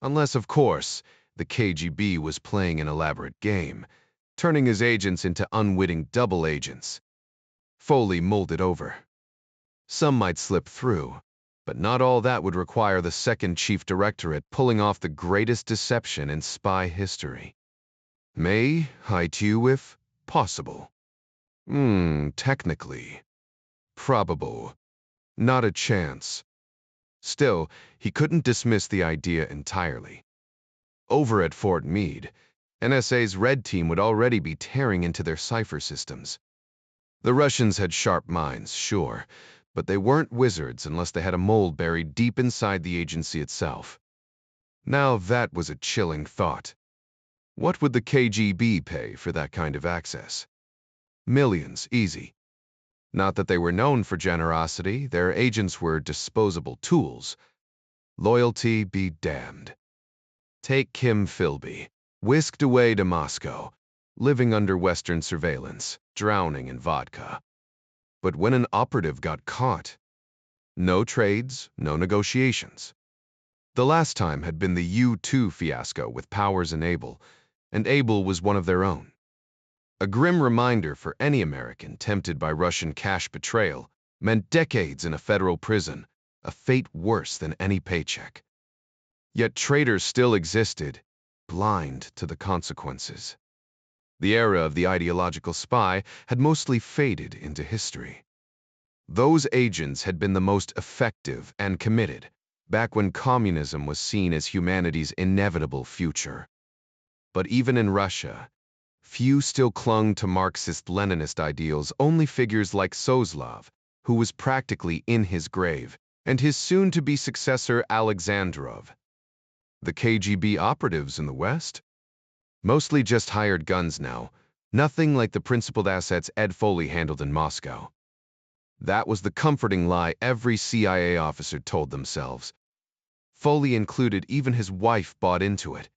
S1: Unless, of course, the KGB was playing an elaborate game, turning his agents into unwitting double agents. Foley mulled it over. Some might slip through, but not all that would require the second chief directorate pulling off the greatest deception in spy history. May I to you if possible. Technically. Probable. Not a chance. Still, he couldn't dismiss the idea entirely. Over at Fort Meade, NSA's Red Team would already be tearing into their cipher systems. The Russians had sharp minds, sure, but they weren't wizards unless they had a mole buried deep inside the agency itself. Now that was a chilling thought. What would the KGB pay for that kind of access? Millions, easy. Not that they were known for generosity, their agents were disposable tools. Loyalty be damned. Take Kim Philby, whisked away to Moscow, living under Western surveillance, drowning in vodka. But when an operative got caught, no trades, no negotiations. The last time had been the U-2 fiasco with Powers and Abel was one of their own. A grim reminder for any American tempted by Russian cash betrayal meant decades in a federal prison, a fate worse than any paycheck. Yet traitors still existed, blind to the consequences. The era of the ideological spy had mostly faded into history. Those agents had been the most effective and committed, back when communism was seen as humanity's inevitable future. But even in Russia, few still clung to Marxist-Leninist ideals. Only figures like Soslov, who was practically in his grave, and his soon-to-be successor Alexandrov. The KGB operatives in the West? Mostly just hired guns now, nothing like the principled assets Ed Foley handled in Moscow. That was the comforting lie every CIA officer told themselves. Foley included, even his wife bought into it.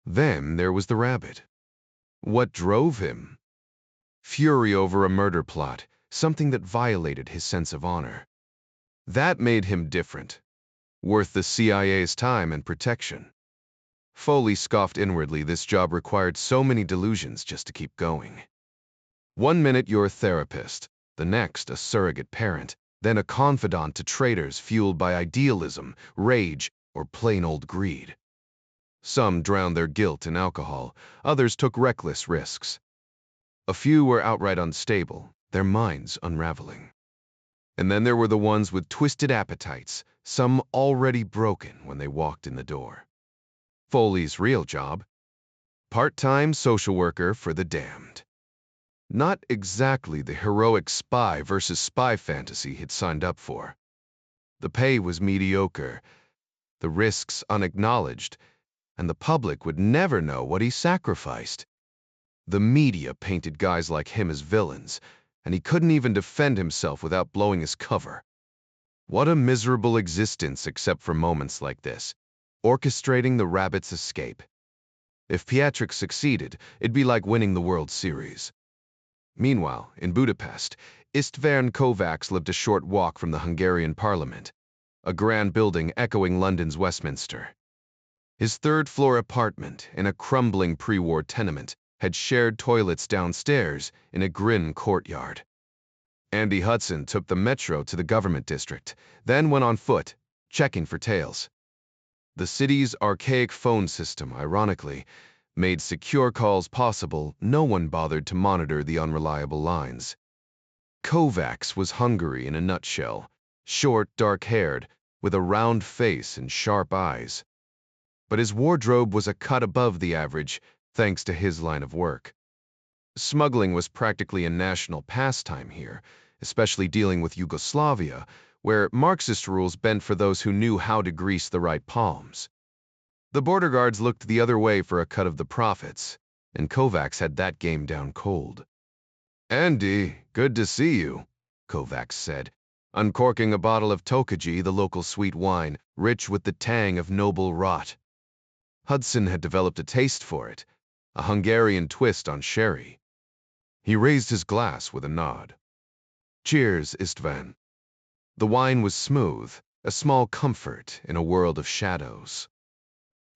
S1: Then there was the rabbit. What drove him? Fury over a murder plot, something that violated his sense of honor. That made him different, worth the CIA's time and protection. Foley scoffed inwardly. This job required so many delusions just to keep going. 1 minute you're a therapist, the next a surrogate parent, then a confidant to traitors fueled by idealism, rage, or plain old greed. Some drowned their guilt in alcohol, others took reckless risks. A few were outright unstable, their minds unraveling. And then there were the ones with twisted appetites, some already broken when they walked in the door. Foley's real job? Part-time social worker for the damned. Not exactly the heroic spy versus spy fantasy he'd signed up for. The pay was mediocre, the risks unacknowledged, and the public would never know what he sacrificed. The media painted guys like him as villains, and he couldn't even defend himself without blowing his cover. What a miserable existence except for moments like this, orchestrating the rabbit's escape. If Pietrek succeeded, it'd be like winning the World Series. Meanwhile, in Budapest, István Kovács lived a short walk from the Hungarian parliament, a grand building echoing London's Westminster. His third-floor apartment in a crumbling pre-war tenement had shared toilets downstairs in a grim courtyard. Andy Hudson took the metro to the government district, then went on foot, checking for tails. The city's archaic phone system, ironically, made secure calls possible. No one bothered to monitor the unreliable lines. Kovács was Hungary in a nutshell, short, dark-haired, with a round face and sharp eyes. But his wardrobe was a cut above the average, thanks to his line of work. Smuggling was practically a national pastime here, especially dealing with Yugoslavia, where Marxist rules bent for those who knew how to grease the right palms. The border guards looked the other way for a cut of the profits, and Kovács had that game down cold. "Andy, good to see you," Kovács said, uncorking a bottle of Tokaji, the local sweet wine, rich with the tang of noble rot. Hudson had developed a taste for it, a Hungarian twist on sherry. He raised his glass with a nod. "Cheers, István." The wine was smooth, a small comfort in a world of shadows.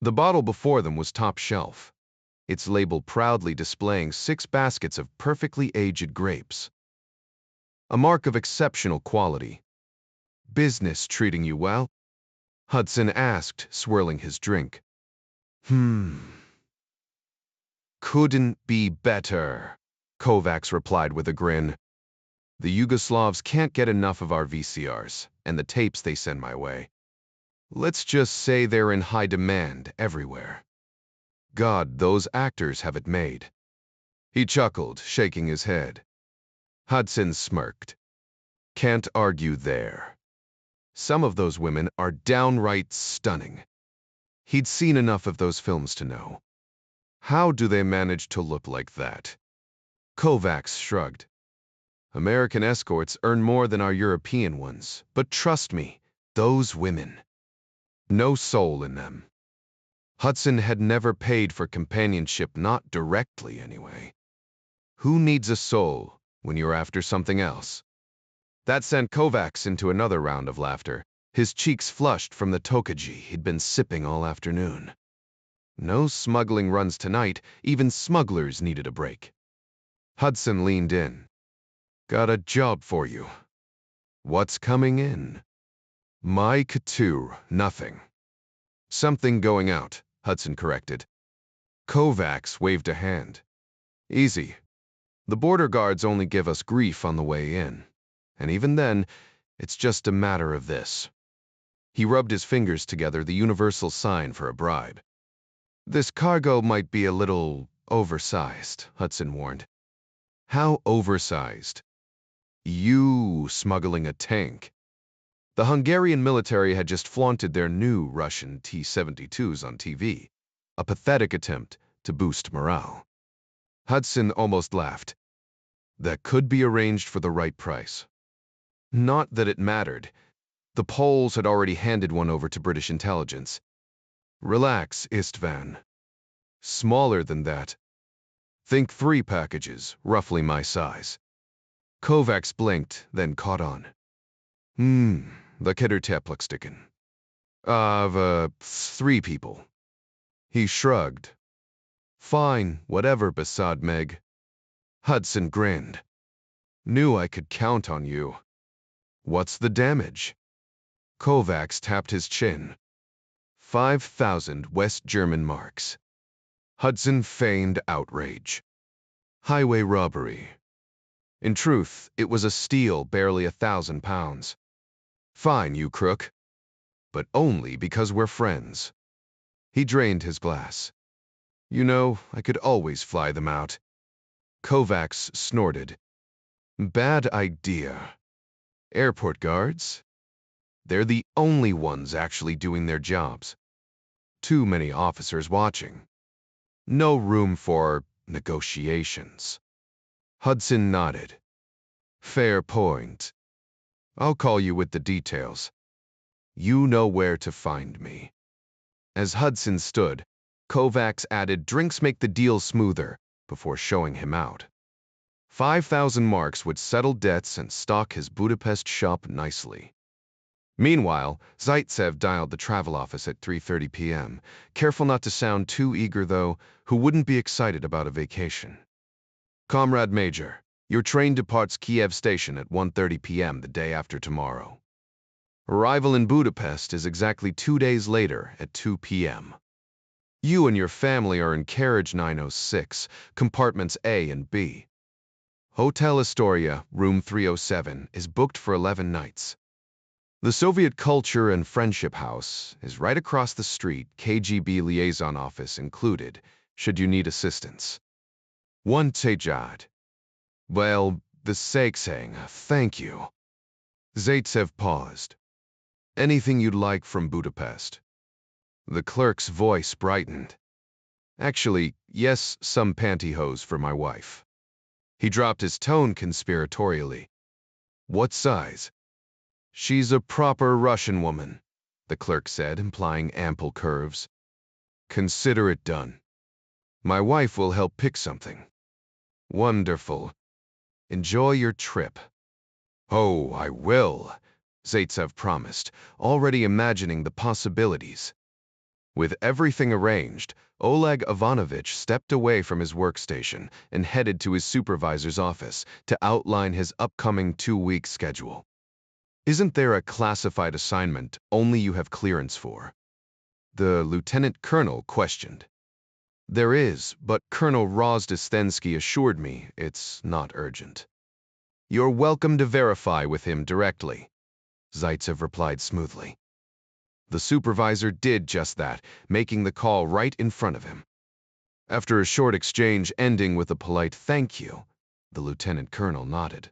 S1: The bottle before them was top shelf, its label proudly displaying 6 baskets of perfectly aged grapes. A mark of exceptional quality. "Business treating you well?" Hudson asked, swirling his drink. Couldn't be better," Kovács replied with a grin. "The Yugoslavs can't get enough of our VCRs and the tapes they send my way. Let's just say they're in high demand everywhere. God, those actors have it made." He chuckled, shaking his head. Hudson smirked. "Can't argue there. Some of those women are downright stunning." He'd seen enough of those films to know. How do they manage to look like that? Kovács shrugged. "American escorts earn more than our European ones, but trust me, those women. No soul in them." Hudson had never paid for companionship, not directly anyway. Who needs a soul when you're after something else? That sent Kovács into another round of laughter, his cheeks flushed from the Tokaji he'd been sipping all afternoon. No smuggling runs tonight, even smugglers needed a break. Hudson leaned in. Got a job for you. What's coming in? My couture, nothing. Something going out, Hudson corrected. Kovacs waved a hand. Easy. The border guards only give us grief on the way in. And even then, it's just a matter of this. He rubbed his fingers together, the universal sign for a bribe. This cargo might be a little oversized, Hudson warned. How oversized? You smuggling a tank. The Hungarian military had just flaunted their new Russian T-72s on TV, a pathetic attempt to boost morale. Hudson almost laughed. That could be arranged for the right price. Not that it mattered. The Poles had already handed one over to British intelligence. Relax, Istvan. Smaller than that. Think 3 packages, roughly my size. Kovacs blinked, then caught on. The Ketterteplixtiken. Of, 3 people. He shrugged. Fine, whatever, Basad Meg. Hudson grinned. Knew I could count on you. What's the damage? Kovacs tapped his chin. 5,000 West German marks. Hudson feigned outrage. Highway robbery. In truth, it was a steal barely 1,000 pounds. Fine, you crook. But only because we're friends. He drained his glass. You know, I could always fly them out. Kovacs snorted. Bad idea. Airport guards? They're the only ones actually doing their jobs. Too many officers watching. No room for negotiations. Hudson nodded. Fair point. I'll call you with the details. You know where to find me. As Hudson stood, Kovacs added drinks make the deal smoother before showing him out. 5,000 marks would settle debts and stock his Budapest shop nicely. Meanwhile, Zaitsev dialed the travel office at 3:30 p.m., careful not to sound too eager, though, who wouldn't be excited about a vacation. Comrade Major, your train departs Kiev station at 1:30 p.m. the day after tomorrow. Arrival in Budapest is exactly 2 days later at 2 p.m. You and your family are in carriage 906, compartments A and B. Hotel Astoria, room 307, is booked for 11 nights. The Soviet Culture and Friendship House is right across the street, KGB liaison office included, should you need assistance. One Tejad. Well, the sake saying, thank you. Zaitsev paused. Anything you'd like from Budapest? The clerk's voice brightened. Actually, yes, some pantyhose for my wife. He dropped his tone conspiratorially. What size? She's a proper Russian woman, the clerk said, implying ample curves. Consider it done. My wife will help pick something. Wonderful. Enjoy your trip. Oh, I will, Zaitsev promised, already imagining the possibilities. With everything arranged, Oleg Ivanovich stepped away from his workstation and headed to his supervisor's office to outline his upcoming 2-week schedule. Isn't there a classified assignment only you have clearance for? The lieutenant colonel questioned. There is, but Colonel Rozdestensky assured me it's not urgent. You're welcome to verify with him directly, Zaitsev replied smoothly. The supervisor did just that, making the call right in front of him. After a short exchange ending with a polite thank you, the lieutenant colonel nodded.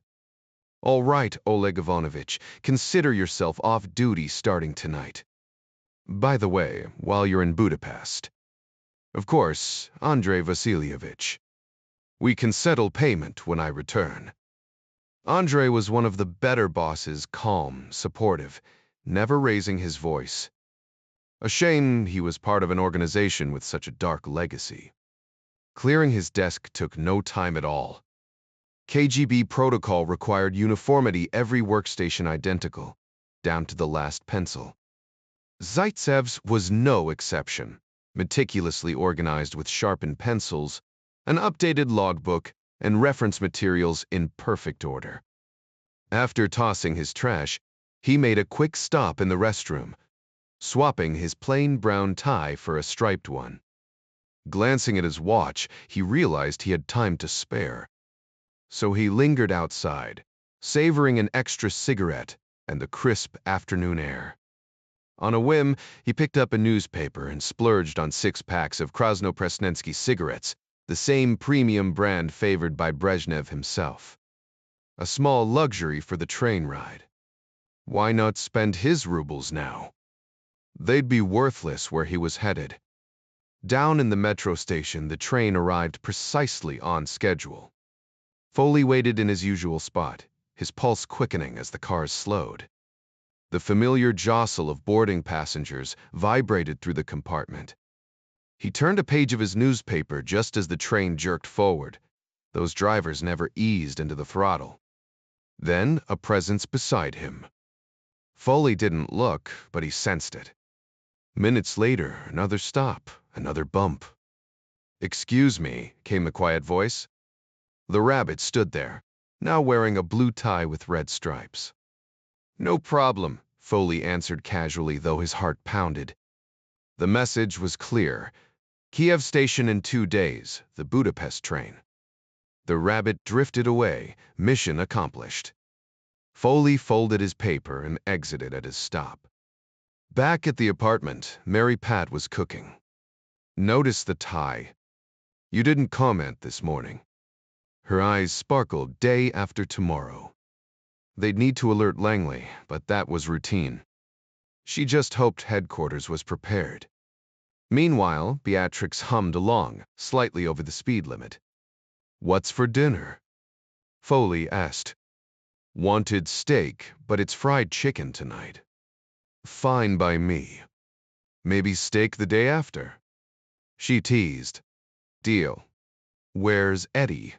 S1: All right, Oleg Ivanovich, consider yourself off duty starting tonight. By the way, while you're in Budapest. Of course, Andrei Vasilievich. We can settle payment when I return. Andrei was one of the better bosses, calm, supportive, never raising his voice. A shame he was part of an organization with such a dark legacy. Clearing his desk took no time at all. KGB protocol required uniformity, every workstation identical, down to the last pencil. Zaitsev's was no exception, meticulously organized with sharpened pencils, an updated logbook, and reference materials in perfect order. After tossing his trash, he made a quick stop in the restroom, swapping his plain brown tie for a striped one. Glancing at his watch, he realized he had time to spare. So he lingered outside, savoring an extra cigarette and the crisp afternoon air. On a whim, he picked up a newspaper and splurged on 6 packs of Krasnopresnensky cigarettes, the same premium brand favored by Brezhnev himself. A small luxury for the train ride. Why not spend his rubles now? They'd be worthless where he was headed. Down in the metro station, the train arrived precisely on schedule. Foley waited in his usual spot, his pulse quickening as the cars slowed. The familiar jostle of boarding passengers vibrated through the compartment. He turned a page of his newspaper just as the train jerked forward. Those drivers never eased into the throttle. Then a presence beside him. Foley didn't look, but he sensed it. Minutes later, another stop, another bump. "Excuse me," came the quiet voice. The rabbit stood there, now wearing a blue tie with red stripes. "No problem," Foley answered casually, though his heart pounded. The message was clear. Kiev station in 2 days, the Budapest train. The rabbit drifted away, mission accomplished. Foley folded his paper and exited at his stop. Back at the apartment, Mary Pat was cooking. "Notice the tie. You didn't comment this morning." Her eyes sparkled day after tomorrow. They'd need to alert Langley, but that was routine. She just hoped headquarters was prepared. Meanwhile, Beatrix hummed along, slightly over the speed limit. "What's for dinner?" Foley asked. "Wanted steak, but it's fried chicken tonight." "Fine by me. Maybe steak the day after?" She teased. "Deal." "Where's Eddie?"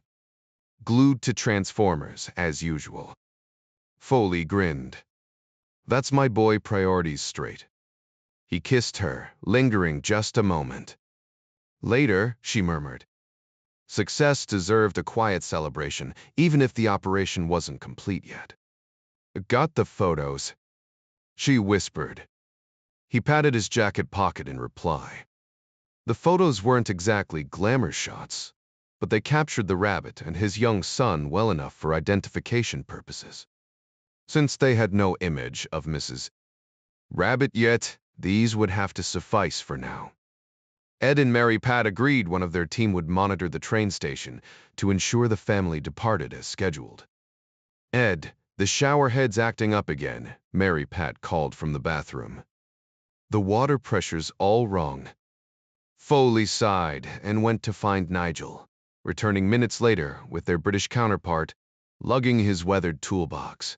S1: "Glued to Transformers, as usual." Foley grinned. "That's my boy, priorities straight." He kissed her, lingering just a moment. "Later," she murmured. Success deserved a quiet celebration, even if the operation wasn't complete yet. "Got the photos?" she whispered. He patted his jacket pocket in reply. The photos weren't exactly glamour shots, but they captured the rabbit and his young son well enough for identification purposes. Since they had no image of Mrs. Rabbit yet, these would have to suffice for now. Ed and Mary Pat agreed one of their team would monitor the train station to ensure the family departed as scheduled. "Ed, the shower head's acting up again," Mary Pat called from the bathroom. "The water pressure's all wrong." Foley sighed and went to find Nigel, returning minutes later with their British counterpart, lugging his weathered toolbox.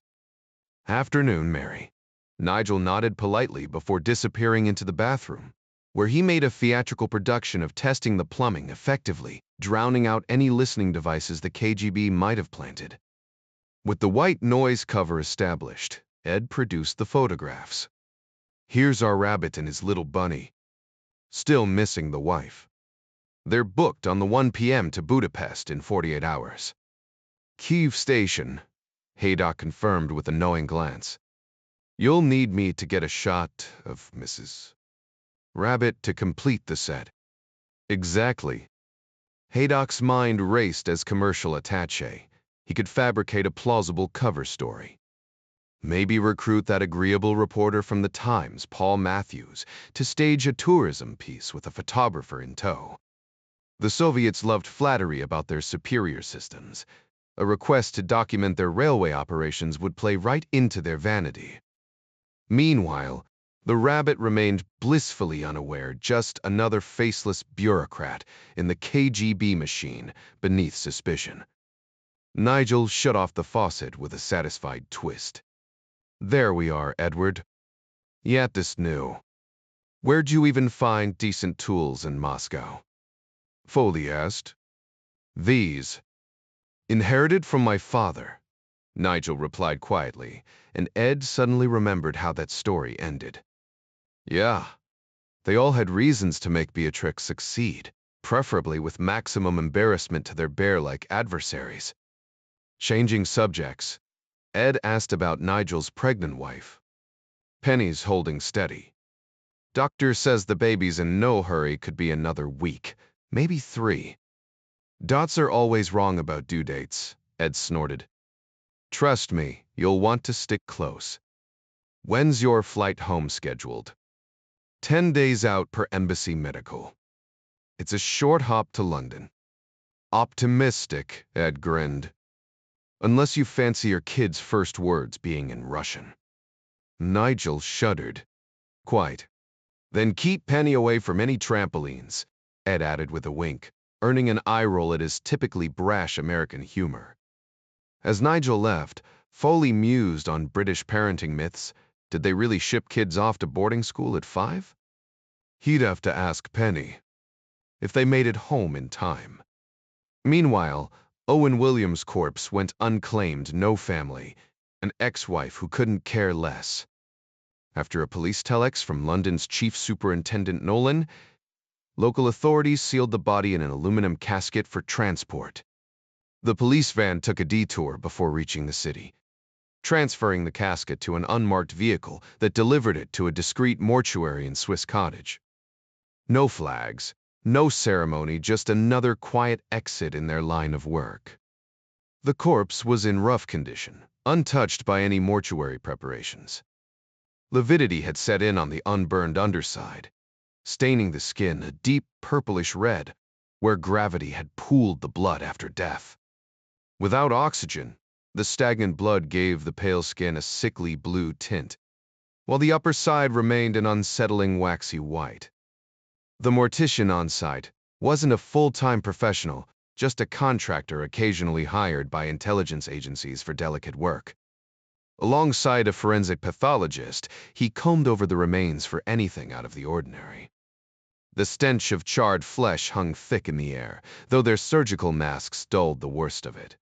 S1: "Afternoon, Mary." Nigel nodded politely before disappearing into the bathroom, where he made a theatrical production of testing the plumbing effectively, drowning out any listening devices the KGB might have planted. With the white noise cover established, Ed produced the photographs. "Here's our rabbit and his little bunny. Still missing the wife. They're booked on the 1 p.m. to Budapest in 48 hours. Kiev station," Haydock confirmed with a knowing glance. "You'll need me to get a shot of Mrs. Rabbit to complete the set." "Exactly." Haydock's mind raced as commercial attaché. He could fabricate a plausible cover story. Maybe recruit that agreeable reporter from the Times, Paul Matthews, to stage a tourism piece with a photographer in tow. The Soviets loved flattery about their superior systems. A request to document their railway operations would play right into their vanity. Meanwhile, the rabbit remained blissfully unaware, just another faceless bureaucrat in the KGB machine beneath suspicion. Nigel shut off the faucet with a satisfied twist. "There we are, Edward. Yatis knew. Where'd you even find decent tools in Moscow?" Foley asked. "These. Inherited from my father," Nigel replied quietly, and Ed suddenly remembered how that story ended. Yeah, they all had reasons to make Beatrix succeed. preferably with maximum embarrassment to their bear-like adversaries. Changing subjects, Ed asked about Nigel's pregnant wife. Penny's holding steady. Doctor says the baby's in no hurry, could be another week, maybe 3. Dots are always wrong about due dates, Ed snorted. Trust me, you'll want to stick close. When's your flight home scheduled? 10 days out per embassy medical. It's a short hop to London. Optimistic, Ed grinned. Unless you fancy your kid's first words being in Russian. Nigel shuddered. Quite. Then keep Penny away from any trampolines, Ed added with a wink, earning an eye roll at his typically brash American humor. As Nigel left, Foley mused on British parenting myths. Did they really ship kids off to boarding school at 5? He'd have to ask Penny if they made it home in time. Meanwhile, Owen Williams' corpse went unclaimed, no family, an ex-wife who couldn't care less. After a police telex from London's Chief Superintendent Nolan, local authorities sealed the body in an aluminum casket for transport. The police van took a detour before reaching the city, transferring the casket to an unmarked vehicle that delivered it to a discreet mortuary in Swiss Cottage. No flags, no ceremony, just another quiet exit in their line of work. The corpse was in rough condition, untouched by any mortuary preparations. Lividity had set in on the unburned underside, staining the skin a deep purplish red, where gravity had pooled the blood after death. Without oxygen, the stagnant blood gave the pale skin a sickly blue tint, while the upper side remained an unsettling waxy white. The mortician on site wasn't a full-time professional, just a contractor occasionally hired by intelligence agencies for delicate work. Alongside a forensic pathologist, he combed over the remains for anything out of the ordinary. The stench of charred flesh hung thick in the air, though their surgical masks dulled the worst of it.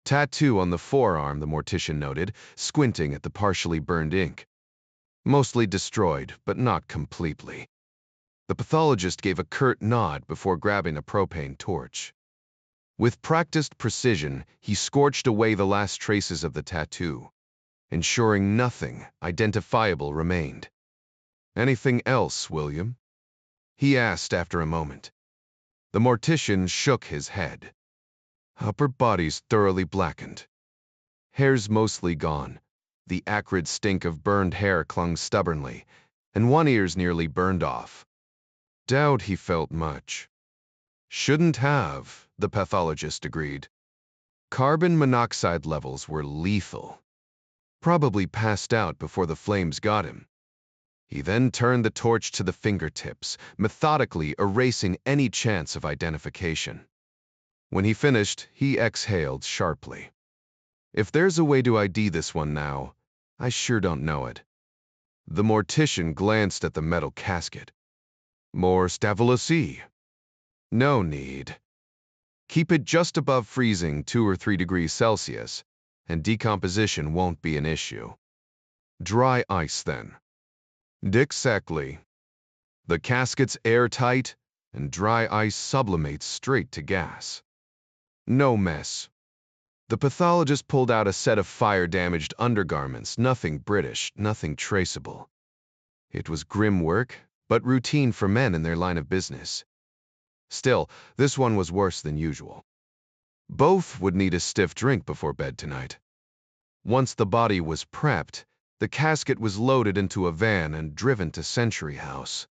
S1: Tattoo on the forearm, the mortician noted, squinting at the partially burned ink. Mostly destroyed, but not completely. The pathologist gave a curt nod before grabbing a propane torch. With practiced precision, he scorched away the last traces of the tattoo, ensuring nothing identifiable remained. Anything else, William? He asked after a moment. The mortician shook his head. Upper body's thoroughly blackened. Hair's mostly gone. The acrid stink of burned hair clung stubbornly, and one ear's nearly burned off. Doubt he felt much. Shouldn't have, the pathologist agreed. Carbon monoxide levels were lethal. Probably passed out before the flames got him. He then turned the torch to the fingertips, methodically erasing any chance of identification. When he finished, he exhaled sharply. If there's a way to ID this one now, I sure don't know it. The mortician glanced at the metal casket. More stavolosi. No need. Keep it just above freezing, 2 or 3 degrees Celsius, and decomposition won't be an issue. Dry ice, then. Exactly. The casket's airtight, and dry ice sublimates straight to gas. No mess. The pathologist pulled out a set of fire-damaged undergarments, nothing British, nothing traceable. It was grim work, but routine for men in their line of business. Still, this one was worse than usual. Both would need a stiff drink before bed tonight. Once the body was prepped, the casket was loaded into a van and driven to Century House.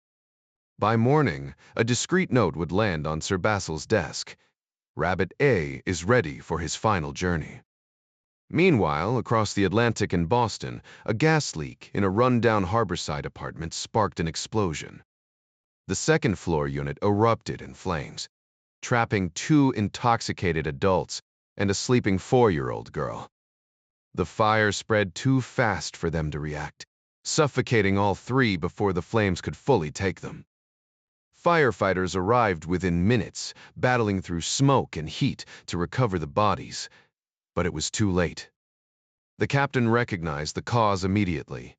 S1: By morning, a discreet note would land on Sir Basil's desk. Rabbit A is ready for his final journey. Meanwhile, across the Atlantic in Boston, a gas leak in a run-down harborside apartment sparked an explosion. The second-floor unit erupted in flames, trapping 2 intoxicated adults and a sleeping 4-year-old girl. The fire spread too fast for them to react, suffocating all 3 before the flames could fully take them. Firefighters arrived within minutes, battling through smoke and heat to recover the bodies, but it was too late. The captain recognized the cause immediately.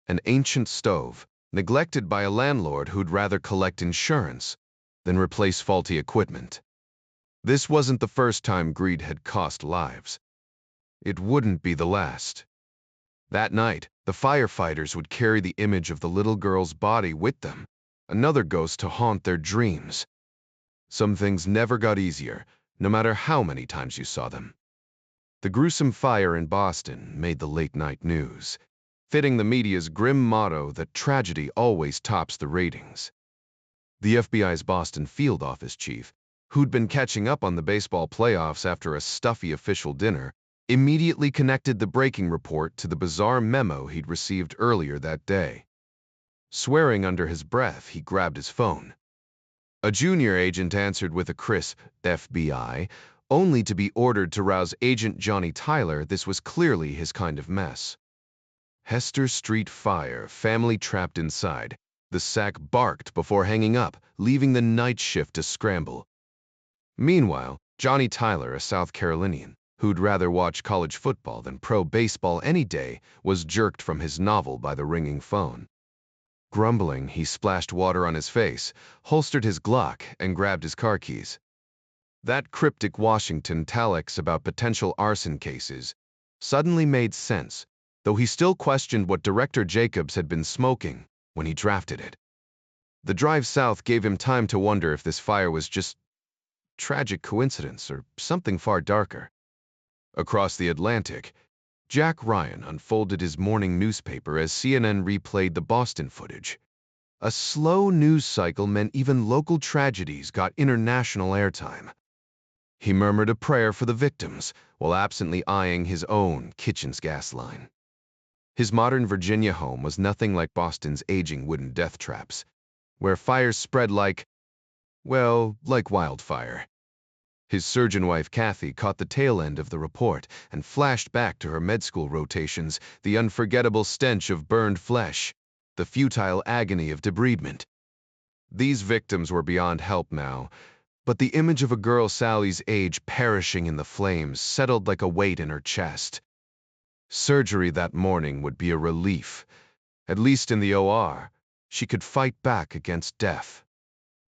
S1: An ancient stove, neglected by a landlord who'd rather collect insurance then replace faulty equipment. This wasn't the first time greed had cost lives. It wouldn't be the last. That night, the firefighters would carry the image of the little girl's body with them, another ghost to haunt their dreams. Some things never got easier, no matter how many times you saw them. The gruesome fire in Boston made the late-night news, fitting the media's grim motto that tragedy always tops the ratings. The FBI's Boston field office chief, who'd been catching up on the baseball playoffs after a stuffy official dinner, immediately connected the breaking report to the bizarre memo he'd received earlier that day. Swearing under his breath, he grabbed his phone. A junior agent answered with a crisp FBI, only to be ordered to rouse Agent Johnny Tyler. This was clearly his kind of mess. Hester Street fire, family trapped inside. The SAC barked before hanging up, leaving the night shift to scramble. Meanwhile, Johnny Tyler, a South Carolinian, who'd rather watch college football than pro baseball any day, was jerked from his novel by the ringing phone. Grumbling, he splashed water on his face, holstered his Glock, and grabbed his car keys. That cryptic Washington telex about potential arson cases suddenly made sense, though he still questioned what Director Jacobs had been smoking when he drafted it. The drive south gave him time to wonder if this fire was just tragic coincidence or something far darker. Across the Atlantic, Jack Ryan unfolded his morning newspaper as CNN replayed the Boston footage. A slow news cycle meant even local tragedies got international airtime. He murmured a prayer for the victims while absently eyeing his own kitchen's gas line. His modern Virginia home was nothing like Boston's aging wooden death traps, where fires spread like wildfire. His surgeon wife Kathy caught the tail end of the report and flashed back to her med school rotations, the unforgettable stench of burned flesh, the futile agony of debridement. These victims were beyond help now, but the image of a girl Sally's age perishing in the flames settled like a weight in her chest. Surgery that morning would be a relief. At least in the OR, she could fight back against death.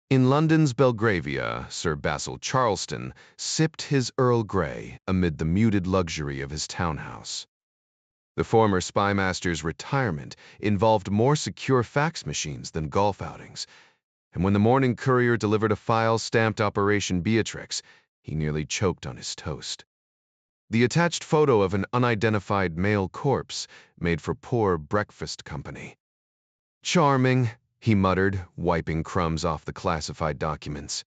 S1: In London's Belgravia, Sir Basil Charleston sipped his Earl Grey amid the muted luxury of his townhouse. The former spymaster's retirement involved more secure fax machines than golf outings, and when the morning courier delivered a file stamped Operation Beatrix, he nearly choked on his toast. The attached photo of an unidentified male corpse made for poor breakfast company. "Charming," he muttered, wiping crumbs off the classified documents.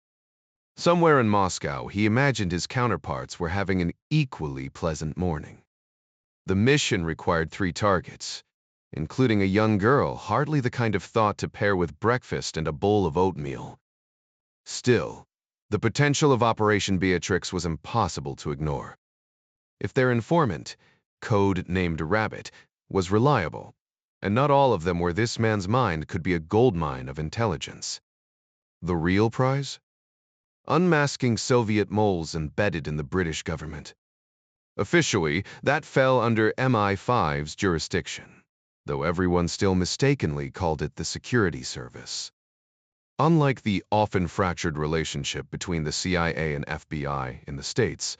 S1: Somewhere in Moscow, he imagined his counterparts were having an equally pleasant morning. The mission required 3 targets, including a young girl, hardly the kind of thought to pair with breakfast and a bowl of oatmeal. Still, the potential of Operation Beatrix was impossible to ignore. If their informant, code-named Rabbit, was reliable, and not all of them were this man's mind, could be a goldmine of intelligence. The real prize? Unmasking Soviet moles embedded in the British government. Officially, that fell under MI5's jurisdiction, though everyone still mistakenly called it the Security Service. Unlike the often fractured relationship between the CIA and FBI in the States,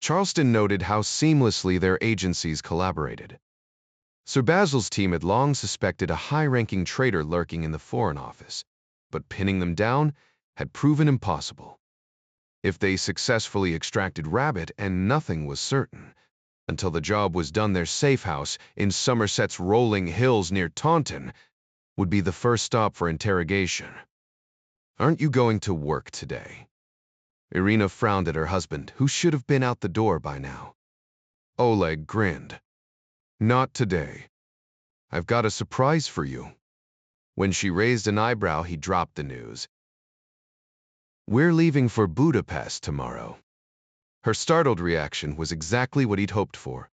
S1: Charleston noted how seamlessly their agencies collaborated. Sir Basil's team had long suspected a high-ranking traitor lurking in the Foreign Office, but pinning them down had proven impossible. If they successfully extracted Rabbit, and nothing was certain, until the job was done, their safe house in Somerset's rolling hills near Taunton would be the first stop for interrogation. "Aren't you going to work today?" Irina frowned at her husband, who should have been out the door by now. Oleg grinned. "Not today. I've got a surprise for you." When she raised an eyebrow, he dropped the news. "We're leaving for Budapest tomorrow." Her startled reaction was exactly what he'd hoped for.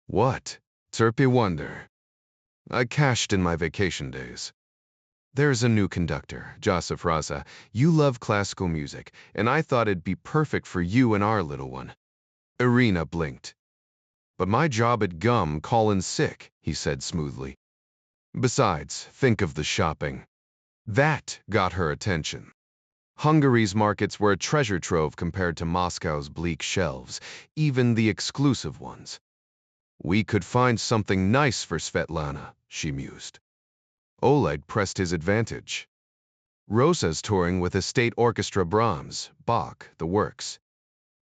S1: "What? Terpy wonder. I cashed in my vacation days. There's a new conductor, Joseph Raza. You love classical music, and I thought it'd be perfect for you and our little one." Irina blinked. "But my job at GUM callin' sick," he said smoothly. "Besides, think of the shopping." That got her attention. Hungary's markets were a treasure trove compared to Moscow's bleak shelves, even the exclusive ones. We could find something nice for Svetlana, she mused. Oleg pressed his advantage. Rosa's touring with a state orchestra, Brahms, Bach, the works.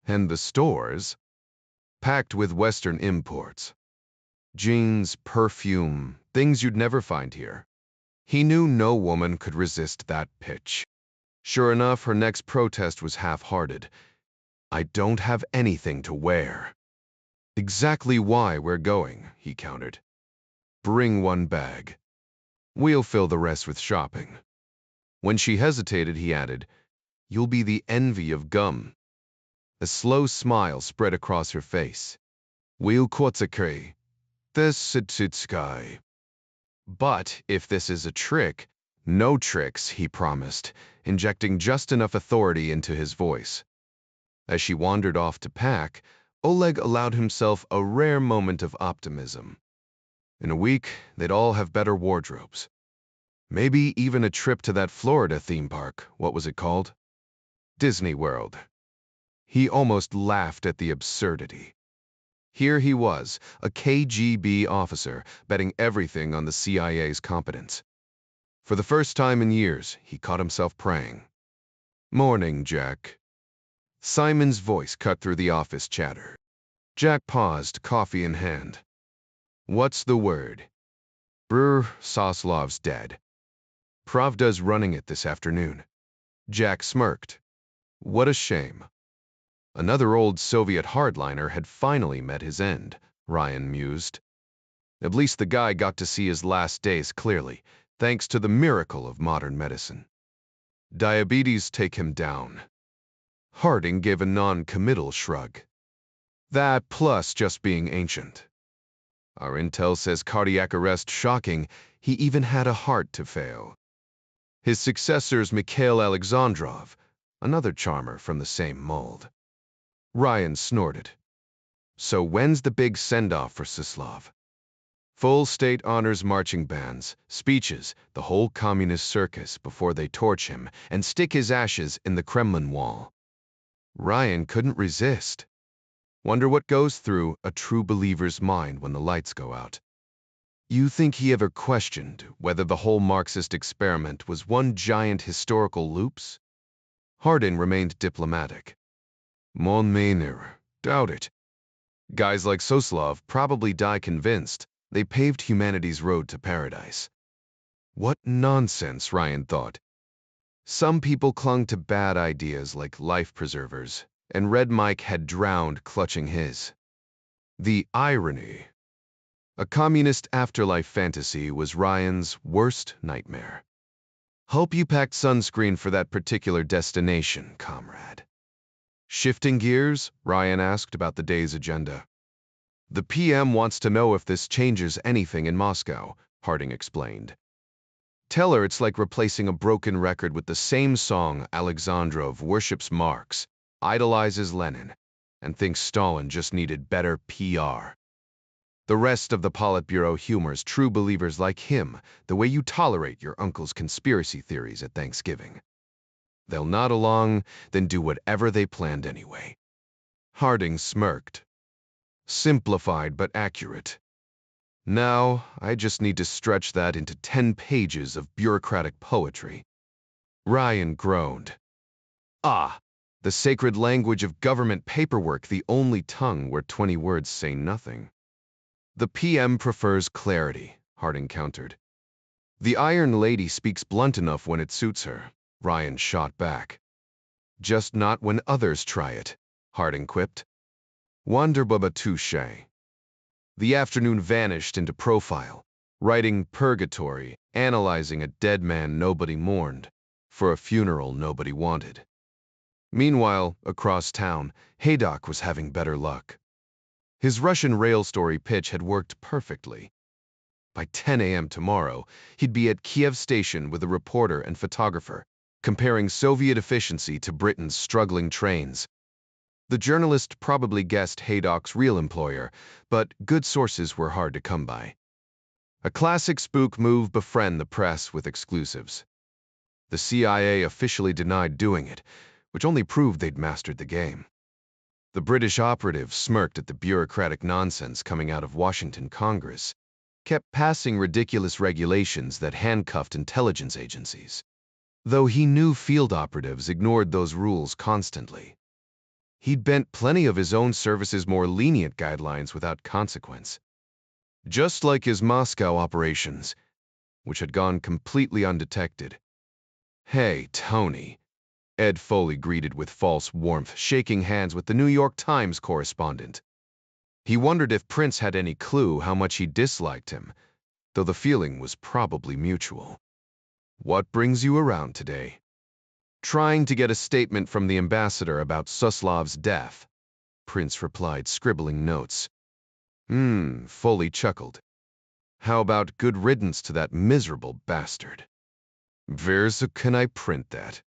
S1: And the stores? Packed with Western imports. Jeans, perfume, things you'd never find here. He knew no woman could resist that pitch. Sure enough, her next protest was half-hearted. I don't have anything to wear. Exactly why we're going, he countered. Bring one bag. We'll fill the rest with shopping. When she hesitated, he added, You'll be the envy of gum. A slow smile spread across her face. We'll kotsakre. This sky. But if this is a trick, no tricks, he promised, injecting just enough authority into his voice. As she wandered off to pack, Oleg allowed himself a rare moment of optimism. In a week, they'd all have better wardrobes. Maybe even a trip to that Florida theme park. What was it called? Disney World. He almost laughed at the absurdity. Here he was, a KGB officer, betting everything on the CIA's competence. For the first time in years, he caught himself praying. Morning, Jack. Simon's voice cut through the office chatter. Jack paused, coffee in hand. What's the word? Soslav's dead. Pravda's running it this afternoon. Jack smirked. What a shame. Another old Soviet hardliner had finally met his end, Ryan mused. At least the guy got to see his last days clearly, thanks to the miracle of modern medicine. Diabetes take him down. Harding gave a non-committal shrug. That plus just being ancient. Our intel says cardiac arrest shocking, he even had a heart to fail. His successor's Mikhail Alexandrov, another charmer from the same mold. Ryan snorted. So when's the big send-off for Suslav? Full state honors marching bands, speeches, the whole communist circus before they torch him and stick his ashes in the Kremlin wall. Ryan couldn't resist. Wonder what goes through a true believer's mind when the lights go out. You think he ever questioned whether the whole Marxist experiment was one giant historical loops? Harding remained diplomatic. Mon mener, doubt it. Guys like Soslav probably die convinced they paved humanity's road to paradise. What nonsense, Ryan thought. Some people clung to bad ideas like life preservers, and Red Mike had drowned clutching his. The irony. A communist afterlife fantasy was Ryan's worst nightmare. Hope you packed sunscreen for that particular destination, comrade. Shifting gears, Ryan asked about the day's agenda. The PM wants to know if this changes anything in Moscow, Harding explained. Tell her it's like replacing a broken record with the same song. Alexandrov worships Marx, idolizes Lenin, and thinks Stalin just needed better PR. The rest of the Politburo humors true believers like him, the way you tolerate your uncle's conspiracy theories at Thanksgiving. They'll nod along, then do whatever they planned anyway. Harding smirked. Simplified but accurate. Now, I just need to stretch that into 10 pages of bureaucratic poetry. Ryan groaned. Ah, the sacred language of government paperwork, the only tongue where 20 words say nothing. The PM prefers clarity, Harding countered. The Iron Lady speaks blunt enough when it suits her, Ryan shot back. Just not when others try it, Harding quipped. Wonderbubba touche. The afternoon vanished into profile, writing purgatory, analyzing a dead man nobody mourned, for a funeral nobody wanted. Meanwhile, across town, Haydock was having better luck. His Russian rail story pitch had worked perfectly. By 10 a.m. tomorrow, he'd be at Kiev Station with a reporter and photographer, comparing Soviet efficiency to Britain's struggling trains. The journalist probably guessed Haydock's real employer, but good sources were hard to come by. A classic spook move: befriend the press with exclusives. The CIA officially denied doing it, which only proved they'd mastered the game. The British operatives smirked at the bureaucratic nonsense coming out of Washington Congress, kept passing ridiculous regulations that handcuffed intelligence agencies, though he knew field operatives ignored those rules constantly. He'd bent plenty of his own service's more lenient guidelines without consequence. Just like his Moscow operations, which had gone completely undetected. "Hey, Tony," Ed Foley greeted with false warmth, shaking hands with the New York Times correspondent. He wondered if Prince had any clue how much he disliked him, though the feeling was probably mutual. "What brings you around today?" "Trying to get a statement from the ambassador about Suslov's death," Prince replied, scribbling notes. Foley chuckled. "How about good riddance to that miserable bastard?" "Where can I print that?"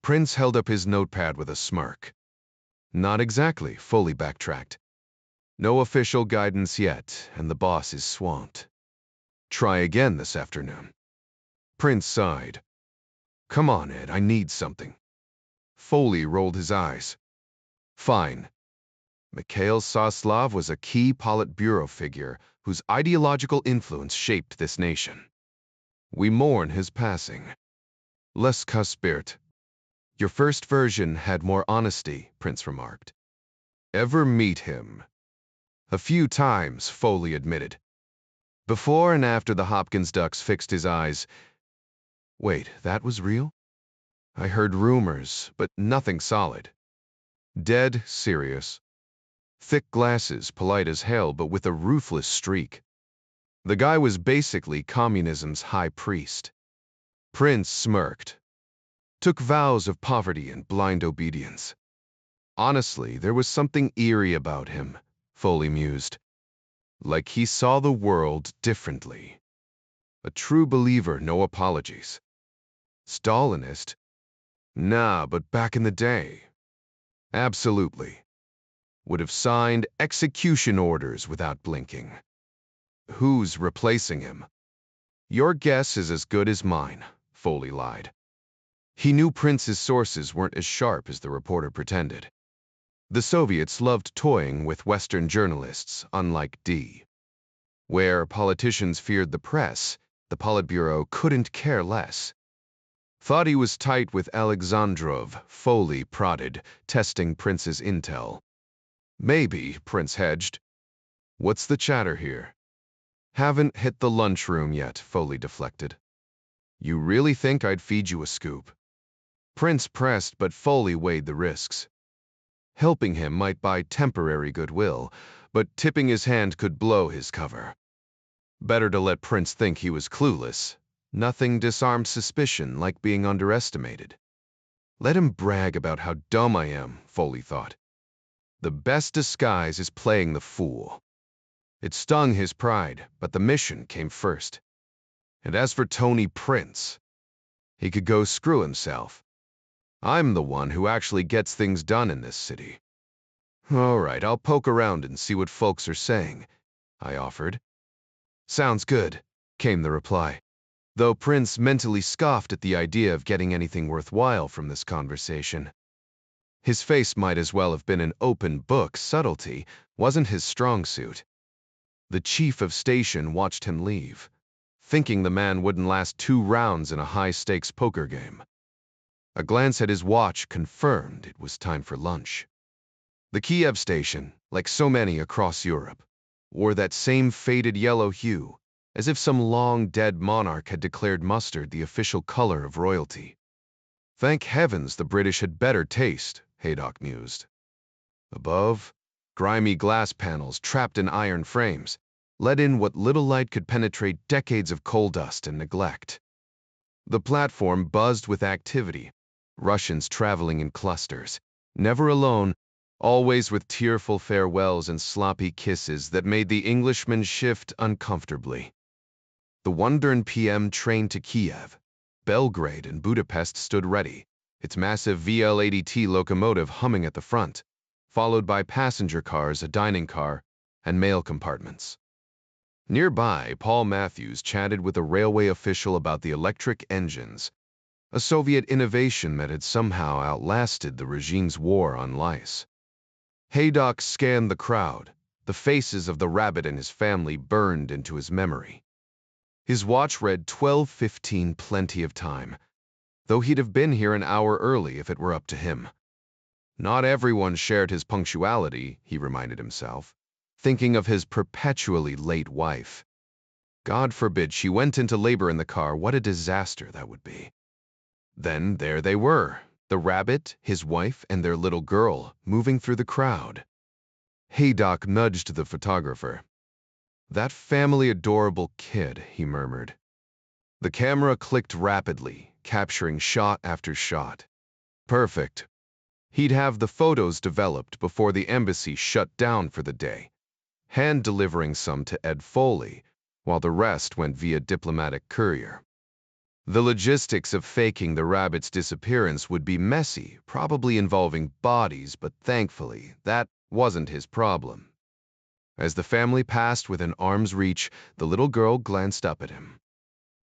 S1: Prince held up his notepad with a smirk. "Not exactly," Foley backtracked. "No official guidance yet, and the boss is swamped. Try again this afternoon." Prince sighed. "Come on, Ed, I need something." Foley rolled his eyes. "Fine." Mikhail Suslov was a key Politburo figure whose ideological influence shaped this nation. We mourn his passing. Less Cuspirt. Your first version had more honesty, Prince remarked. Ever meet him? A few times, Foley admitted. Before and after the Hopkins ducks fixed his eyes. Wait, that was real? I heard rumors, but nothing solid. Dead serious. Thick glasses, polite as hell, but with a ruthless streak. The guy was basically communism's high priest. Prince smirked. Took vows of poverty and blind obedience. Honestly, there was something eerie about him, Foley mused. Like he saw the world differently. A true believer, no apologies. Stalinist? Nah, but back in the day. Absolutely. Would have signed execution orders without blinking. Who's replacing him? Your guess is as good as mine, Foley lied. He knew Prince's sources weren't as sharp as the reporter pretended. The Soviets loved toying with Western journalists, unlike D. Where politicians feared the press, the Politburo couldn't care less. Thought he was tight with Alexandrov, Foley prodded, testing Prince's intel. Maybe, Prince hedged. What's the chatter here? Haven't hit the lunchroom yet, Foley deflected. You really think I'd feed you a scoop? Prince pressed, but Foley weighed the risks. Helping him might buy temporary goodwill, but tipping his hand could blow his cover. Better to let Prince think he was clueless. Nothing disarms suspicion like being underestimated. Let him brag about how dumb I am, Foley thought. The best disguise is playing the fool. It stung his pride, but the mission came first. And as for Tony Prince, he could go screw himself. I'm the one who actually gets things done in this city. All right, I'll poke around and see what folks are saying, I offered. Sounds good, came the reply, though Prince mentally scoffed at the idea of getting anything worthwhile from this conversation. His face might as well have been an open book. Subtlety wasn't his strong suit. The chief of station watched him leave, thinking the man wouldn't last 2 rounds in a high-stakes poker game. A glance at his watch confirmed it was time for lunch. The Kiev station, like so many across Europe, wore that same faded yellow hue, as if some long-dead monarch had declared mustard the official color of royalty. Thank heavens the British had better taste, Haydock mused. Above, grimy glass panels trapped in iron frames let in what little light could penetrate decades of coal dust and neglect. The platform buzzed with activity, Russians traveling in clusters, never alone, always with tearful farewells and sloppy kisses that made the Englishman shift uncomfortably. The 1:00 p.m. train to Kiev, Belgrade and Budapest stood ready, its massive VL-80T locomotive humming at the front, followed by passenger cars, a dining car, and mail compartments. Nearby, Paul Matthews chatted with a railway official about the electric engines. a Soviet innovation that had somehow outlasted the regime's war on lice. Haydock scanned the crowd. The faces of the rabbit and his family burned into his memory. His watch read 12:15, plenty of time, though he'd have been here an hour early if it were up to him. Not everyone shared his punctuality, he reminded himself, thinking of his perpetually late wife. God forbid she went into labor in the car, what a disaster that would be. Then there they were, the rabbit, his wife, and their little girl, moving through the crowd. Haydock nudged the photographer. "That family adorable kid," he murmured. The camera clicked rapidly, capturing shot after shot. Perfect. He'd have the photos developed before the embassy shut down for the day, hand-delivering some to Ed Foley, while the rest went via diplomatic courier. The logistics of faking the rabbit's disappearance would be messy, probably involving bodies, but thankfully, that wasn't his problem. As the family passed within arm's reach, the little girl glanced up at him.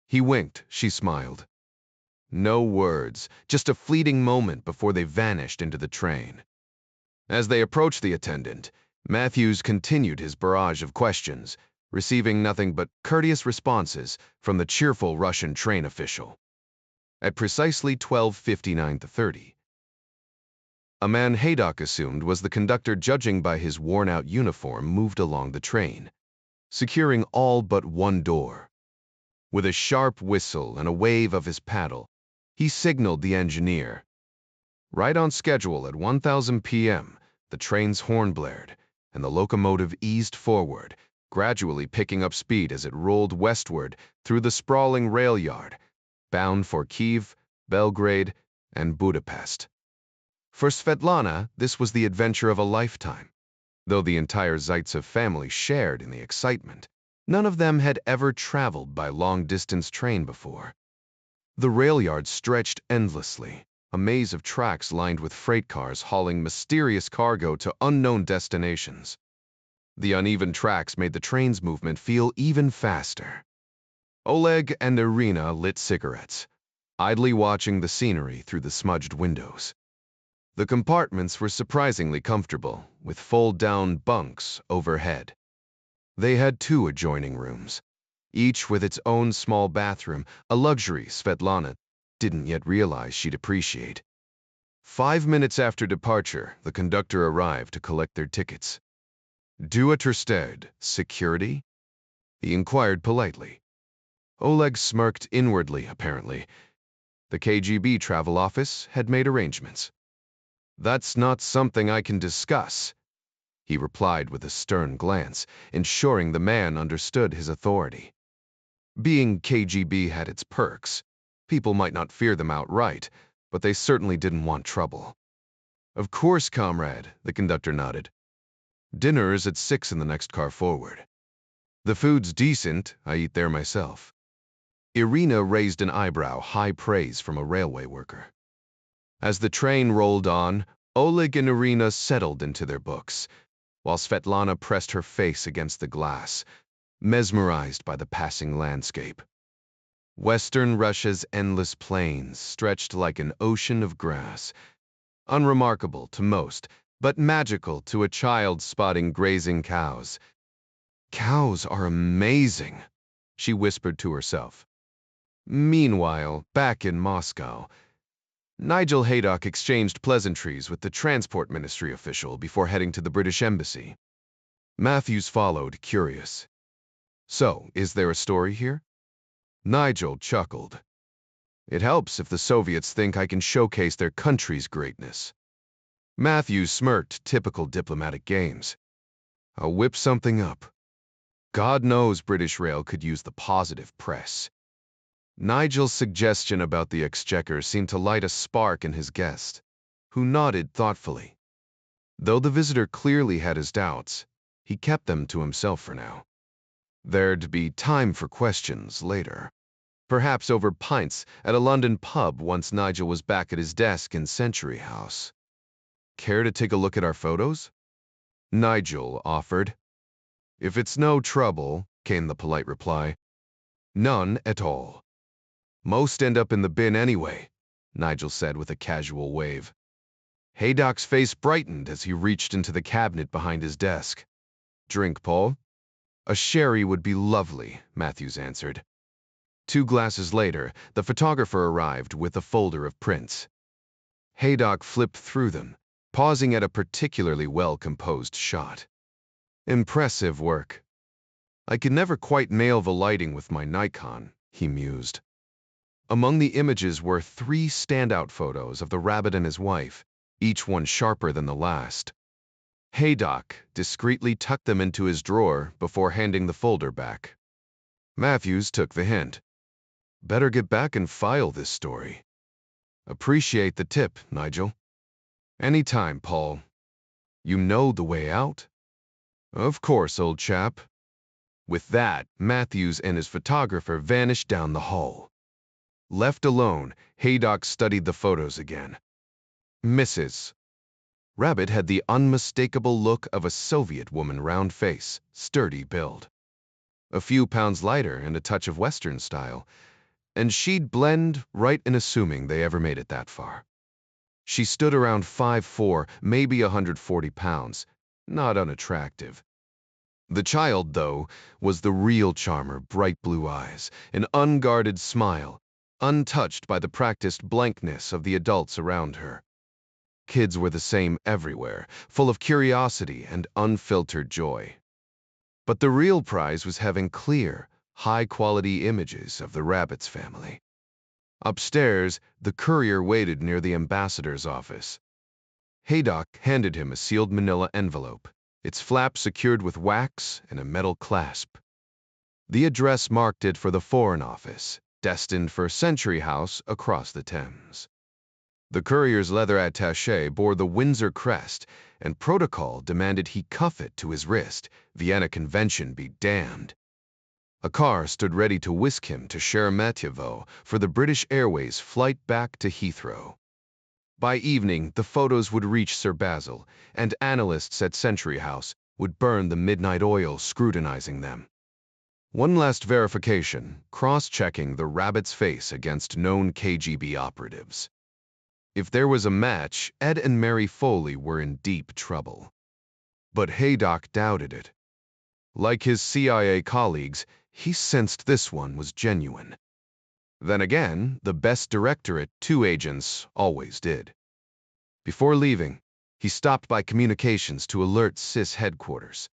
S1: He winked, she smiled. No words, just a fleeting moment before they vanished into the train. As they approached the attendant, Matthews continued his barrage of questions, receiving nothing but courteous responses from the cheerful Russian train official. At precisely 12:59:30, a man Haydock assumed was the conductor, judging by his worn-out uniform, moved along the train, securing all but one door. With a sharp whistle and a wave of his paddle, he signaled the engineer. Right on schedule at 1000 p.m., the train's horn blared, and the locomotive eased forward, gradually picking up speed as it rolled westward through the sprawling rail yard, bound for Kiev, Belgrade, and Budapest. For Svetlana, this was the adventure of a lifetime. Though the entire Zaitsev family shared in the excitement, none of them had ever traveled by long-distance train before. The rail yard stretched endlessly, a maze of tracks lined with freight cars hauling mysterious cargo to unknown destinations. The uneven tracks made the train's movement feel even faster. Oleg and Irina lit cigarettes, idly watching the scenery through the smudged windows. The compartments were surprisingly comfortable, with fold-down bunks overhead. They had 2 adjoining rooms, each with its own small bathroom, a luxury Svetlana didn't yet realize she'd appreciate. 5 minutes after departure, the conductor arrived to collect their tickets. "Du Ettersted, security?" he inquired politely. Oleg smirked inwardly, apparently. The KGB travel office had made arrangements. "That's not something I can discuss," he replied with a stern glance, ensuring the man understood his authority. Being KGB had its perks. People might not fear them outright, but they certainly didn't want trouble. "Of course, comrade," the conductor nodded. "Dinner is at 6 in the next car forward. The food's decent, I eat there myself." Irina raised an eyebrow, high praise from a railway worker. As the train rolled on, Oleg and Irina settled into their books, while Svetlana pressed her face against the glass, mesmerized by the passing landscape. Western Russia's endless plains stretched like an ocean of grass, unremarkable to most, but magical to a child spotting grazing cows. "Cows are amazing," she whispered to herself. Meanwhile, back in Moscow, Nigel Haydock exchanged pleasantries with the Transport Ministry official before heading to the British Embassy. Matthews followed, curious. "So, is there a story here?" Nigel chuckled. "It helps if the Soviets think I can showcase their country's greatness." Matthews smirked, typical diplomatic games. "I'll whip something up." God knows British Rail could use the positive press. Nigel's suggestion about the exchequer seemed to light a spark in his guest, who nodded thoughtfully. Though the visitor clearly had his doubts, he kept them to himself for now. There'd be time for questions later, perhaps over pints at a London pub once Nigel was back at his desk in Century House. "Care to take a look at our photos?" Nigel offered. "If it's no trouble," came the polite reply. "None at all." Most end up in the bin anyway, Nigel said with a casual wave. Haydoc's face brightened as he reached into the cabinet behind his desk. Drink, Paul? A sherry would be lovely, Matthews answered. 2 glasses later, the photographer arrived with a folder of prints. Haydock flipped through them, pausing at a particularly well-composed shot. Impressive work. I could never quite nail the lighting with my Nikon, he mused. Among the images were 3 standout photos of the rabbit and his wife, each one sharper than the last. Haydock discreetly tucked them into his drawer before handing the folder back. Matthews took the hint. Better get back and file this story. Appreciate the tip, Nigel. Anytime, Paul. You know the way out? Of course, old chap. With that, Matthews and his photographer vanished down the hall. Left alone, Haydock studied the photos again. Mrs. Rabbit had the unmistakable look of a Soviet woman, round face, sturdy build. A few pounds lighter and a touch of Western style, and she'd blend right in assuming they ever made it that far. She stood around 5'4", maybe 140 pounds, not unattractive. The child, though, was the real charmer, bright blue eyes, an unguarded smile, untouched by the practiced blankness of the adults around her. Kids were the same everywhere, full of curiosity and unfiltered joy. But the real prize was having clear, high-quality images of the Rabbit's family. Upstairs, the courier waited near the ambassador's office. Haydock handed him a sealed manila envelope, its flap secured with wax and a metal clasp. The address marked it for the Foreign Office, destined for Century House across the Thames. The courier's leather attaché bore the Windsor crest, and protocol demanded he cuff it to his wrist, Vienna Convention be damned. A car stood ready to whisk him to Sheremetyevo for the British Airways flight back to Heathrow. By evening, the photos would reach Sir Basil, and analysts at Century House would burn the midnight oil scrutinizing them. One last verification, cross-checking the Rabbit's face against known KGB operatives. If there was a match, Ed and Mary Foley were in deep trouble. But Haydock doubted it. Like his CIA colleagues, he sensed this one was genuine. Then again, the best directorate 2 agents always did. Before leaving, he stopped by communications to alert CIS headquarters.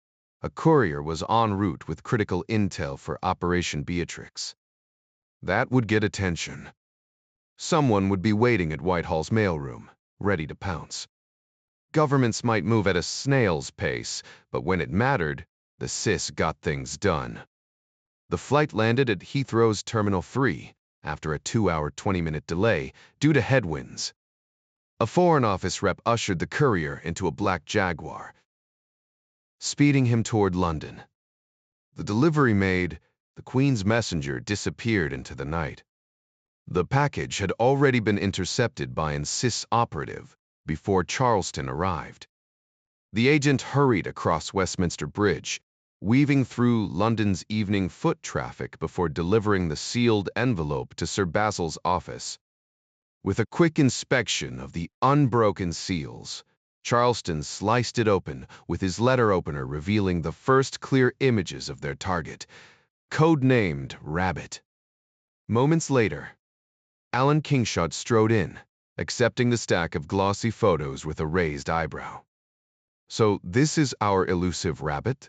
S1: A courier was en route with critical intel for Operation Beatrix. That would get attention. Someone would be waiting at Whitehall's mailroom, ready to pounce. Governments might move at a snail's pace, but when it mattered, the CIS got things done. The flight landed at Heathrow's Terminal 3 after a 2-hour, 20-minute delay due to headwinds. A Foreign Office rep ushered the courier into a black Jaguar, speeding him toward London. The delivery made, the Queen's messenger disappeared into the night. The package had already been intercepted by an CIS operative before Charleston arrived. The agent hurried across Westminster Bridge, weaving through London's evening foot traffic before delivering the sealed envelope to Sir Basil's office. With a quick inspection of the unbroken seals, Charleston sliced it open with his letter opener revealing the first clear images of their target, code-named Rabbit. Moments later, Alan Kingshott strode in, accepting the stack of glossy photos with a raised eyebrow. So this is our elusive Rabbit?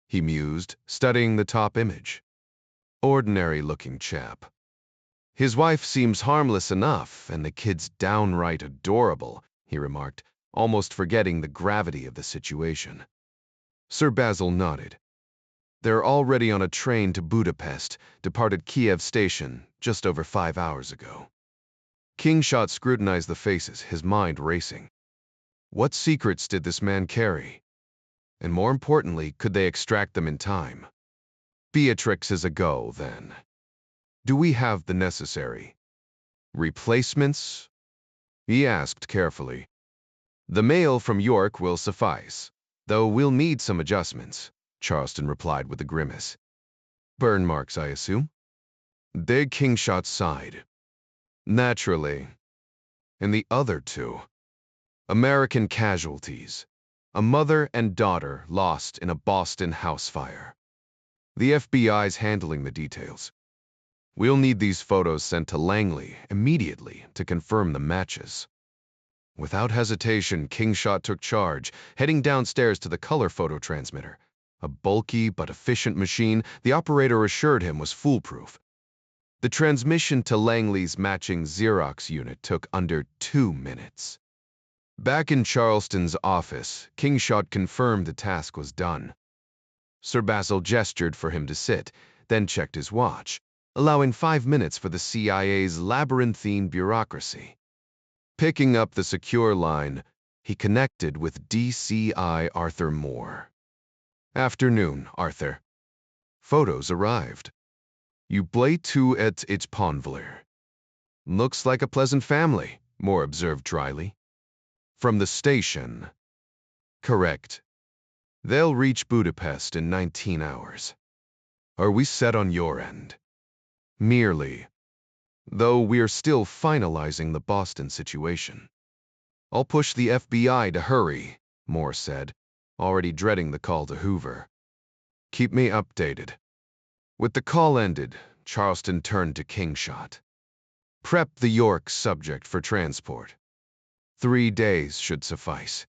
S1: He mused, studying the top image. Ordinary-looking chap. His wife seems harmless enough, and the kid's downright adorable, he remarked, almost forgetting the gravity of the situation. Sir Basil nodded. They're already on a train to Budapest, departed Kiev station just over 5 hours ago. Kingshott scrutinized the faces, his mind racing. What secrets did this man carry? And more importantly, could they extract them in time? Beatrix is a go, then. Do we have the necessary replacements? He asked carefully. The mail from York will suffice, though we'll need some adjustments, Charleston replied with a grimace. Burn marks, I assume? Big Kingshot sighed. Naturally. And the other two. American casualties. A mother and daughter lost in a Boston house fire. The FBI's handling the details. We'll need these photos sent to Langley immediately to confirm the matches. Without hesitation, Kingshot took charge, heading downstairs to the color photo transmitter. A bulky but efficient machine the operator assured him was foolproof. The transmission to Langley's matching Xerox unit took under 2 minutes. Back in Charleston's office, Kingshot confirmed the task was done. Sir Basil gestured for him to sit, then checked his watch, allowing 5 minutes for the CIA's labyrinthine bureaucracy. Picking up the secure line, he connected with DCI Arthur Moore. Afternoon, Arthur. Photos arrived. You play two at its Ponvler. Looks like a pleasant family, Moore observed dryly. From the station. Correct. They'll reach Budapest in 19 hours. Are we set on your end? Merely. Though we're still finalizing the Boston situation. I'll push the FBI to hurry, Moore said, already dreading the call to Hoover. Keep me updated. With the call ended, Charleston turned to Kingshot. Prep the York subject for transport. 3 days should suffice.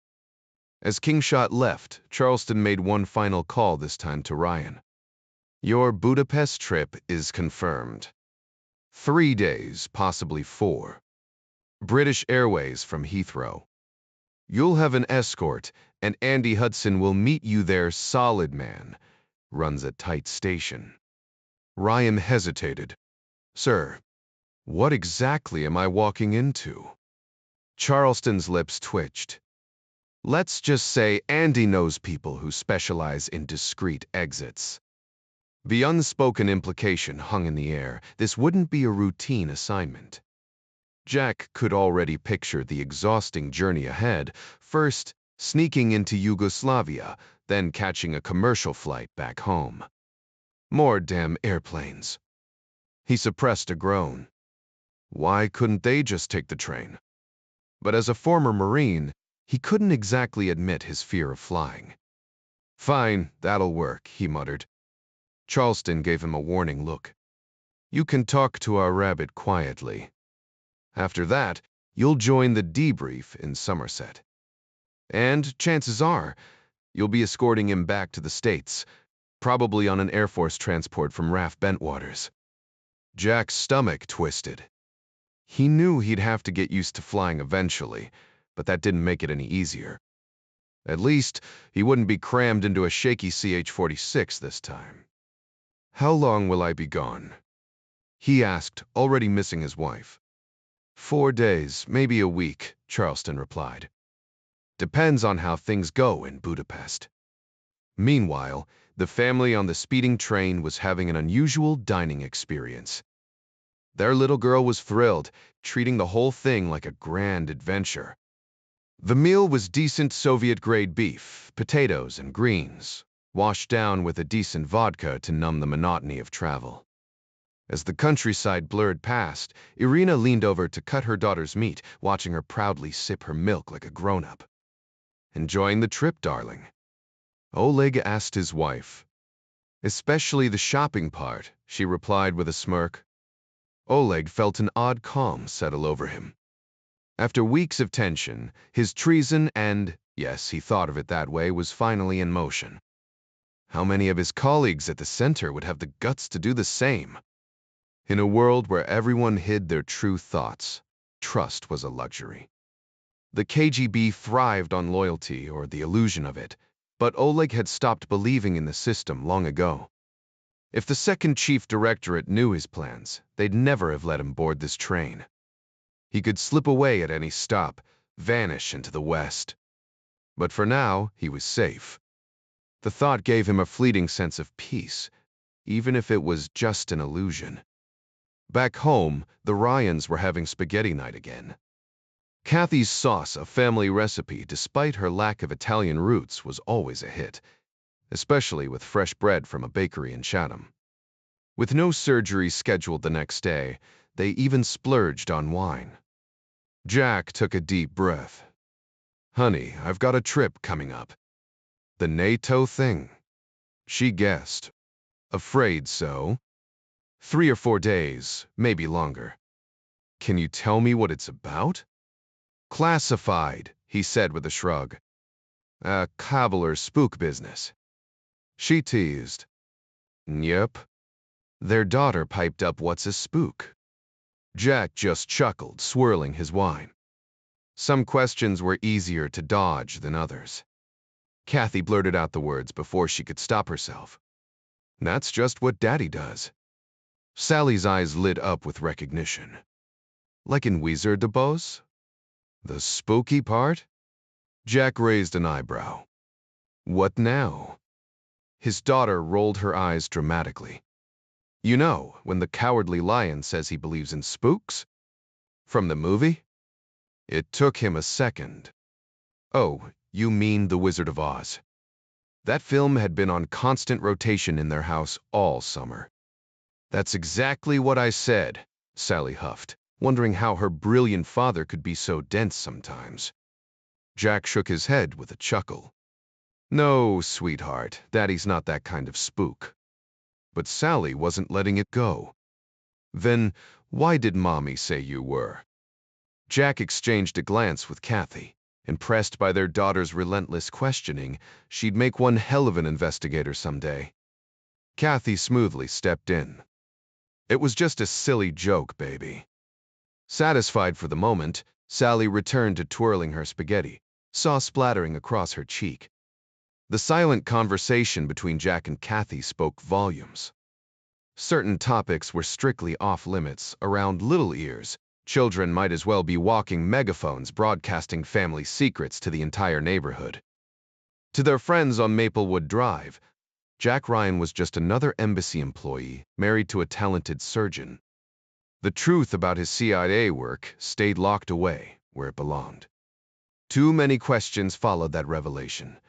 S1: As Kingshot left, Charleston made one final call, this time to Ryan. Your Budapest trip is confirmed. 3 days, possibly 4. British Airways from Heathrow. You'll have an escort, and Andy Hudson will meet you there. Solid man. Runs a tight station. Ryan hesitated. Sir, what exactly am I walking into? Charleston's lips twitched. Let's just say Andy knows people who specialize in discreet exits. The unspoken implication hung in the air. This wouldn't be a routine assignment. Jack could already picture the exhausting journey ahead, first sneaking into Yugoslavia, then catching a commercial flight back home. More damn airplanes. He suppressed a groan. Why couldn't they just take the train? But as a former Marine, he couldn't exactly admit his fear of flying. Fine, that'll work, he muttered. Charleston gave him a warning look. You can talk to our rabbit quietly. After that, you'll join the debrief in Somerset. And chances are, you'll be escorting him back to the States, probably on an Air Force transport from RAF Bentwaters. Jack's stomach twisted. He knew he'd have to get used to flying eventually, but that didn't make it any easier. At least, he wouldn't be crammed into a shaky CH-46 this time. How long will I be gone? He asked, already missing his wife. 4 days, maybe a week, Charleston replied. Depends on how things go in Budapest. Meanwhile, the family on the speeding train was having an unusual dining experience. Their little girl was thrilled, treating the whole thing like a grand adventure. The meal was decent Soviet-grade beef, potatoes, and greens, washed down with a decent vodka to numb the monotony of travel. As the countryside blurred past, Irina leaned over to cut her daughter's meat, watching her proudly sip her milk like a grown-up. Enjoying the trip, darling? Oleg asked his wife. Especially the shopping part, she replied with a smirk. Oleg felt an odd calm settle over him. After weeks of tension, his treason and, yes, he thought of it that way, was finally in motion. How many of his colleagues at the center would have the guts to do the same? In a world where everyone hid their true thoughts, trust was a luxury. The KGB thrived on loyalty, or the illusion of it, but Oleg had stopped believing in the system long ago. If the second chief directorate knew his plans, they'd never have let him board this train. He could slip away at any stop, vanish into the West. But for now, he was safe. The thought gave him a fleeting sense of peace, even if it was just an illusion. Back home, the Ryans were having spaghetti night again. Kathy's sauce, a family recipe, despite her lack of Italian roots, was always a hit, especially with fresh bread from a bakery in Chatham. With no surgery scheduled the next day, they even splurged on wine. Jack took a deep breath. "Honey, I've got a trip coming up." "The NATO thing?" She guessed. "Afraid so. 3 or 4 days, maybe longer." "Can you tell me what it's about?" "Classified," he said with a shrug. "A cobbler's spook business." She teased. "Yep." Their daughter piped up, "What's a spook?" Jack just chuckled, swirling his wine. Some questions were easier to dodge than others. Kathy blurted out the words before she could stop herself. "That's just what Daddy does." Sally's eyes lit up with recognition. "Like in Wizard de Boz?" "The spooky part?" Jack raised an eyebrow. "What now?" His daughter rolled her eyes dramatically. "You know, when the Cowardly Lion says he believes in spooks? From the movie?" It took him a second. "Oh, you mean The Wizard of Oz." That film had been on constant rotation in their house all summer. "That's exactly what I said," Sally huffed, wondering how her brilliant father could be so dense sometimes. Jack shook his head with a chuckle. "No, sweetheart, Daddy's not that kind of spook." But Sally wasn't letting it go. "Then why did Mommy say you were?" Jack exchanged a glance with Kathy. Impressed by their daughter's relentless questioning, she'd make one hell of an investigator someday. Kathy smoothly stepped in. "It was just a silly joke, baby." Satisfied for the moment, Sally returned to twirling her spaghetti, sauce splattering across her cheek. The silent conversation between Jack and Kathy spoke volumes. Certain topics were strictly off-limits around little ears. Children might as well be walking megaphones broadcasting family secrets to the entire neighborhood. To their friends on Maplewood Drive, Jack Ryan was just another embassy employee married to a talented surgeon. The truth about his CIA work stayed locked away where it belonged. Too many questions followed that revelation.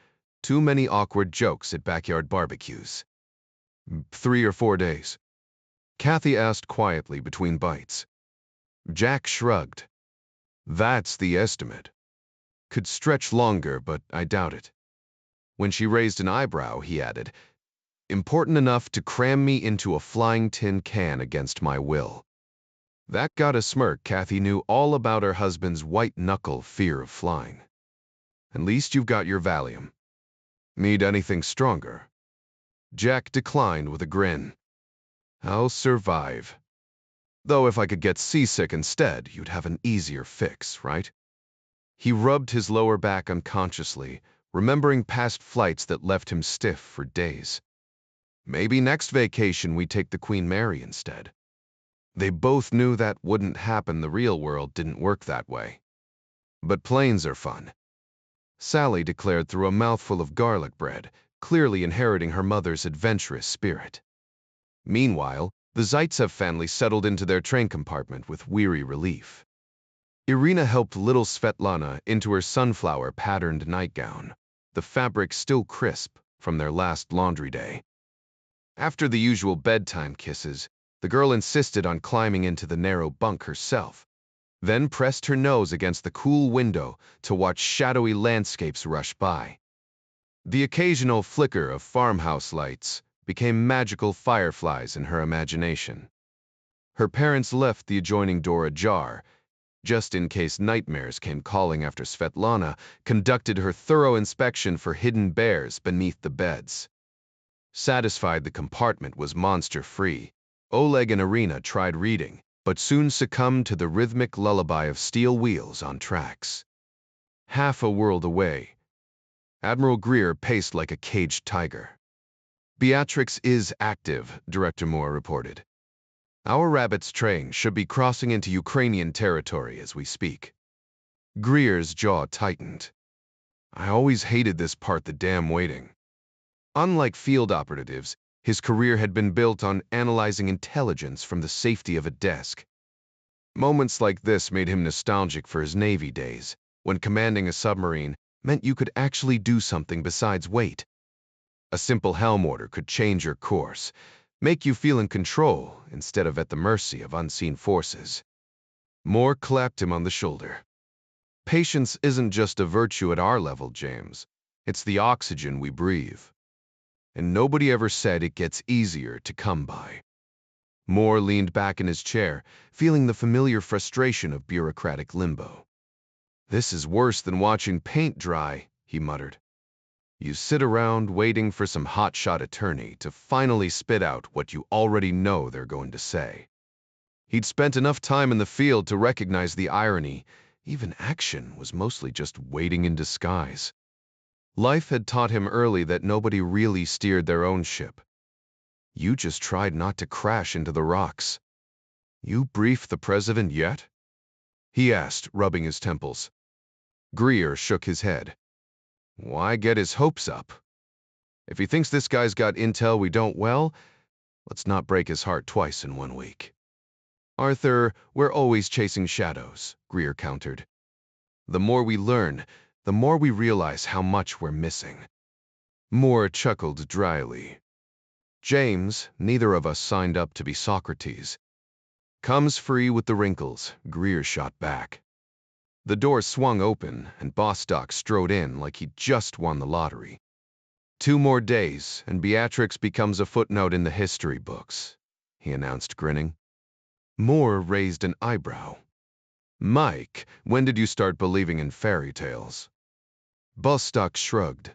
S1: Too many awkward jokes at backyard barbecues. 3 or 4 days? Kathy asked quietly between bites. Jack shrugged. "That's the estimate. Could stretch longer, but I doubt it." When she raised an eyebrow, he added, "Important enough to cram me into a flying tin can against my will." That got a smirk. Kathy knew all about her husband's white-knuckle fear of flying. "At least you've got your Valium." "Need anything stronger?" Jack declined with a grin. "I'll survive. Though if I could get seasick instead, you'd have an easier fix, right?" He rubbed his lower back unconsciously, remembering past flights that left him stiff for days. "Maybe next vacation we take the Queen Mary instead." They both knew that wouldn't happen. The real world didn't work that way. "But planes are fun," Sally declared through a mouthful of garlic bread, clearly inheriting her mother's adventurous spirit. Meanwhile, the Zaitsev family settled into their train compartment with weary relief. Irina helped little Svetlana into her sunflower-patterned nightgown, the fabric still crisp from their last laundry day. After the usual bedtime kisses, the girl insisted on climbing into the narrow bunk herself, then pressed her nose against the cool window to watch shadowy landscapes rush by. The occasional flicker of farmhouse lights became magical fireflies in her imagination. Her parents left the adjoining door ajar, just in case nightmares came calling after Svetlana conducted her thorough inspection for hidden bears beneath the beds. Satisfied the compartment was monster-free, Oleg and Irina tried reading, but soon succumbed to the rhythmic lullaby of steel wheels on tracks. Half a world away, Admiral Greer paced like a caged tiger. "Beatrix is active," Director Moore reported. "Our Rabbit's train should be crossing into Ukrainian territory as we speak." Greer's jaw tightened. "I always hated this part, the damn waiting." Unlike field operatives, his career had been built on analyzing intelligence from the safety of a desk. Moments like this made him nostalgic for his Navy days, when commanding a submarine meant you could actually do something besides wait. A simple helm order could change your course, make you feel in control instead of at the mercy of unseen forces. Moore clapped him on the shoulder. Patience isn't just a virtue at our level, James. It's the oxygen we breathe. And nobody ever said it gets easier to come by. Moore leaned back in his chair, feeling the familiar frustration of bureaucratic limbo. This is worse than watching paint dry, he muttered. You sit around waiting for some hotshot attorney to finally spit out what you already know they're going to say. He'd spent enough time in the field to recognize the irony. Even action was mostly just waiting in disguise. Life had taught him early that nobody really steered their own ship. You just tried not to crash into the rocks. You briefed the president yet? He asked, rubbing his temples. Greer shook his head. Why get his hopes up? If he thinks this guy's got intel we don't, well, let's not break his heart twice in 1 week. Arthur, we're always chasing shadows, Greer countered. The more we learn, the more we realize how much we're missing. Moore chuckled dryly. James, neither of us signed up to be Socrates. Comes free with the wrinkles, Greer shot back. The door swung open, and Bostock strode in like he'd just won the lottery. 2 more days, and Beatrix becomes a footnote in the history books, he announced, grinning. Moore raised an eyebrow. Mike, when did you start believing in fairy tales? Bostock shrugged.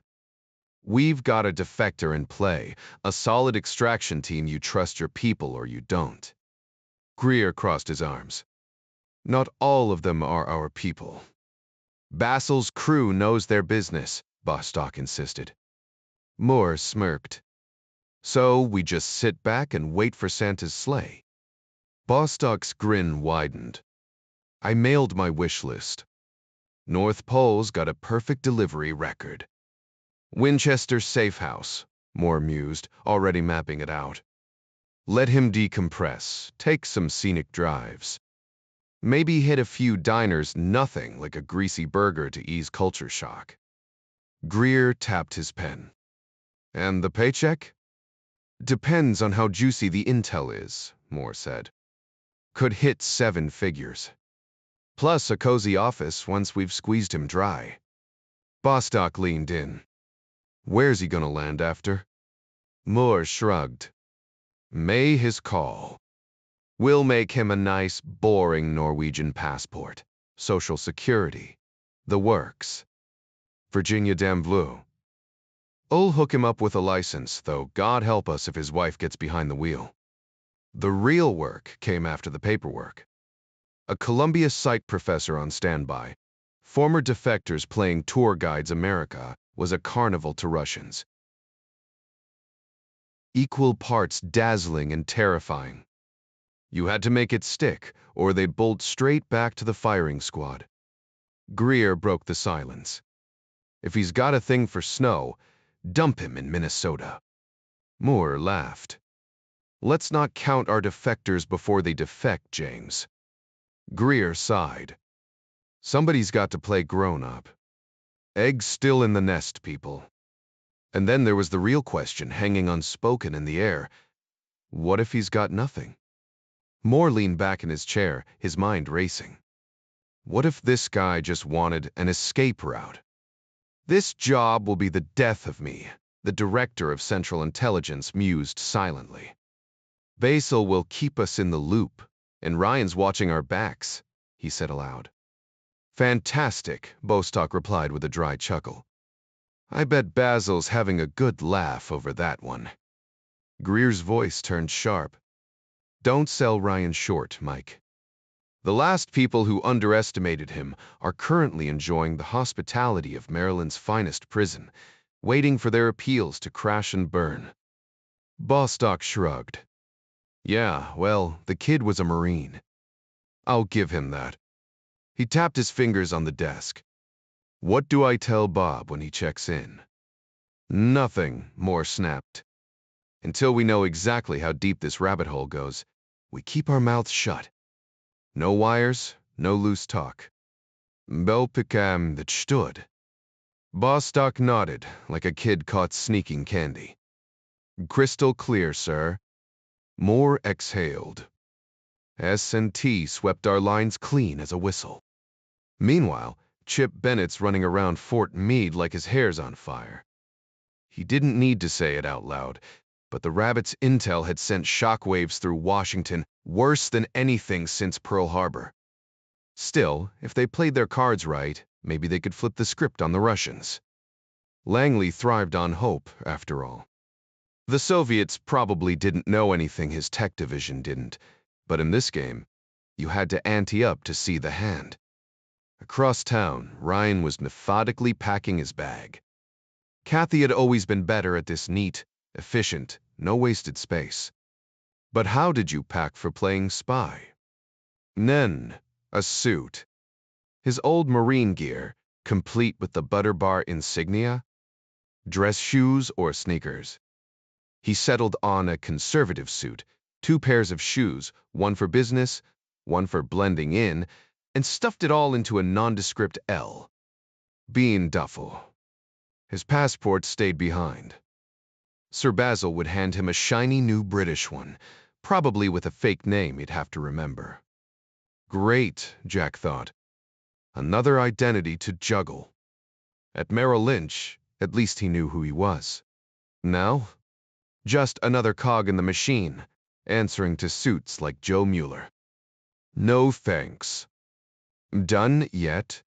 S1: We've got a defector in play, a solid extraction team. You trust your people or you don't. Greer crossed his arms. Not all of them are our people. Basil's crew knows their business, Bostock insisted. Moore smirked. So we just sit back and wait for Santa's sleigh. Bostock's grin widened. I mailed my wish list. North Pole's got a perfect delivery record. Winchester safe house, Moore mused, already mapping it out. Let him decompress, take some scenic drives. Maybe hit a few diners, nothing like a greasy burger to ease culture shock. Greer tapped his pen. And the paycheck? Depends on how juicy the intel is, Moore said. Could hit 7 figures. Plus a cozy office once we've squeezed him dry. Bostock leaned in. Where's he gonna land after? Moore shrugged. May his call. We'll make him a nice, boring Norwegian passport, Social Security, the works. Virginia Damvlew. I'll hook him up with a license, though God help us if his wife gets behind the wheel. The real work came after the paperwork. A Columbia Psych professor on standby, former defectors playing tour guides America, was a carnival to Russians. Equal parts dazzling and terrifying. You had to make it stick, or they'd bolt straight back to the firing squad. Greer broke the silence. If he's got a thing for snow, dump him in Minnesota. Moore laughed. Let's not count our defectors before they defect, James. Greer sighed. Somebody's got to play grown-up. Eggs still in the nest, people. And then there was the real question hanging unspoken in the air. What if he's got nothing? Moore leaned back in his chair, his mind racing. What if this guy just wanted an escape route? This job will be the death of me, the director of Central Intelligence mused silently. Basil will keep us in the loop, and Ryan's watching our backs, he said aloud. Fantastic, Bostock replied with a dry chuckle. I bet Basil's having a good laugh over that one. Greer's voice turned sharp. Don't sell Ryan short, Mike. The last people who underestimated him are currently enjoying the hospitality of Maryland's finest prison, waiting for their appeals to crash and burn. Bostock shrugged. Yeah, well, the kid was a Marine. I'll give him that. He tapped his fingers on the desk. What do I tell Bob when he checks in? Nothing, Moore snapped. Until we know exactly how deep this rabbit hole goes, we keep our mouths shut. No wires, no loose talk. Belpicam that stood. Bostock nodded, like a kid caught sneaking candy. Crystal clear, sir. More exhaled. S&T swept our lines clean as a whistle. Meanwhile, Chip Bennett's running around Fort Meade like his hair's on fire. He didn't need to say it out loud, but the rabbit's intel had sent shockwaves through Washington worse than anything since Pearl Harbor. Still, if they played their cards right, maybe they could flip the script on the Russians. Langley thrived on hope, after all. The Soviets probably didn't know anything his tech division didn't, but in this game, you had to ante up to see the hand. Across town, Ryan was methodically packing his bag. Kathy had always been better at this neat, efficient, no wasted space. But how did you pack for playing spy? Then, a suit. His old Marine gear, complete with the butter bar insignia? Dress shoes or sneakers? He settled on a conservative suit, 2 pairs of shoes, one for business, one for blending in, and stuffed it all into a nondescript L. Bean duffel. His passport stayed behind. Sir Basil would hand him a shiny new British one, probably with a fake name he'd have to remember. Great, Jack thought. Another identity to juggle. At Merrill Lynch, at least he knew who he was. Now, just another cog in the machine, answering to suits like Joe Mueller. No thanks. Done yet?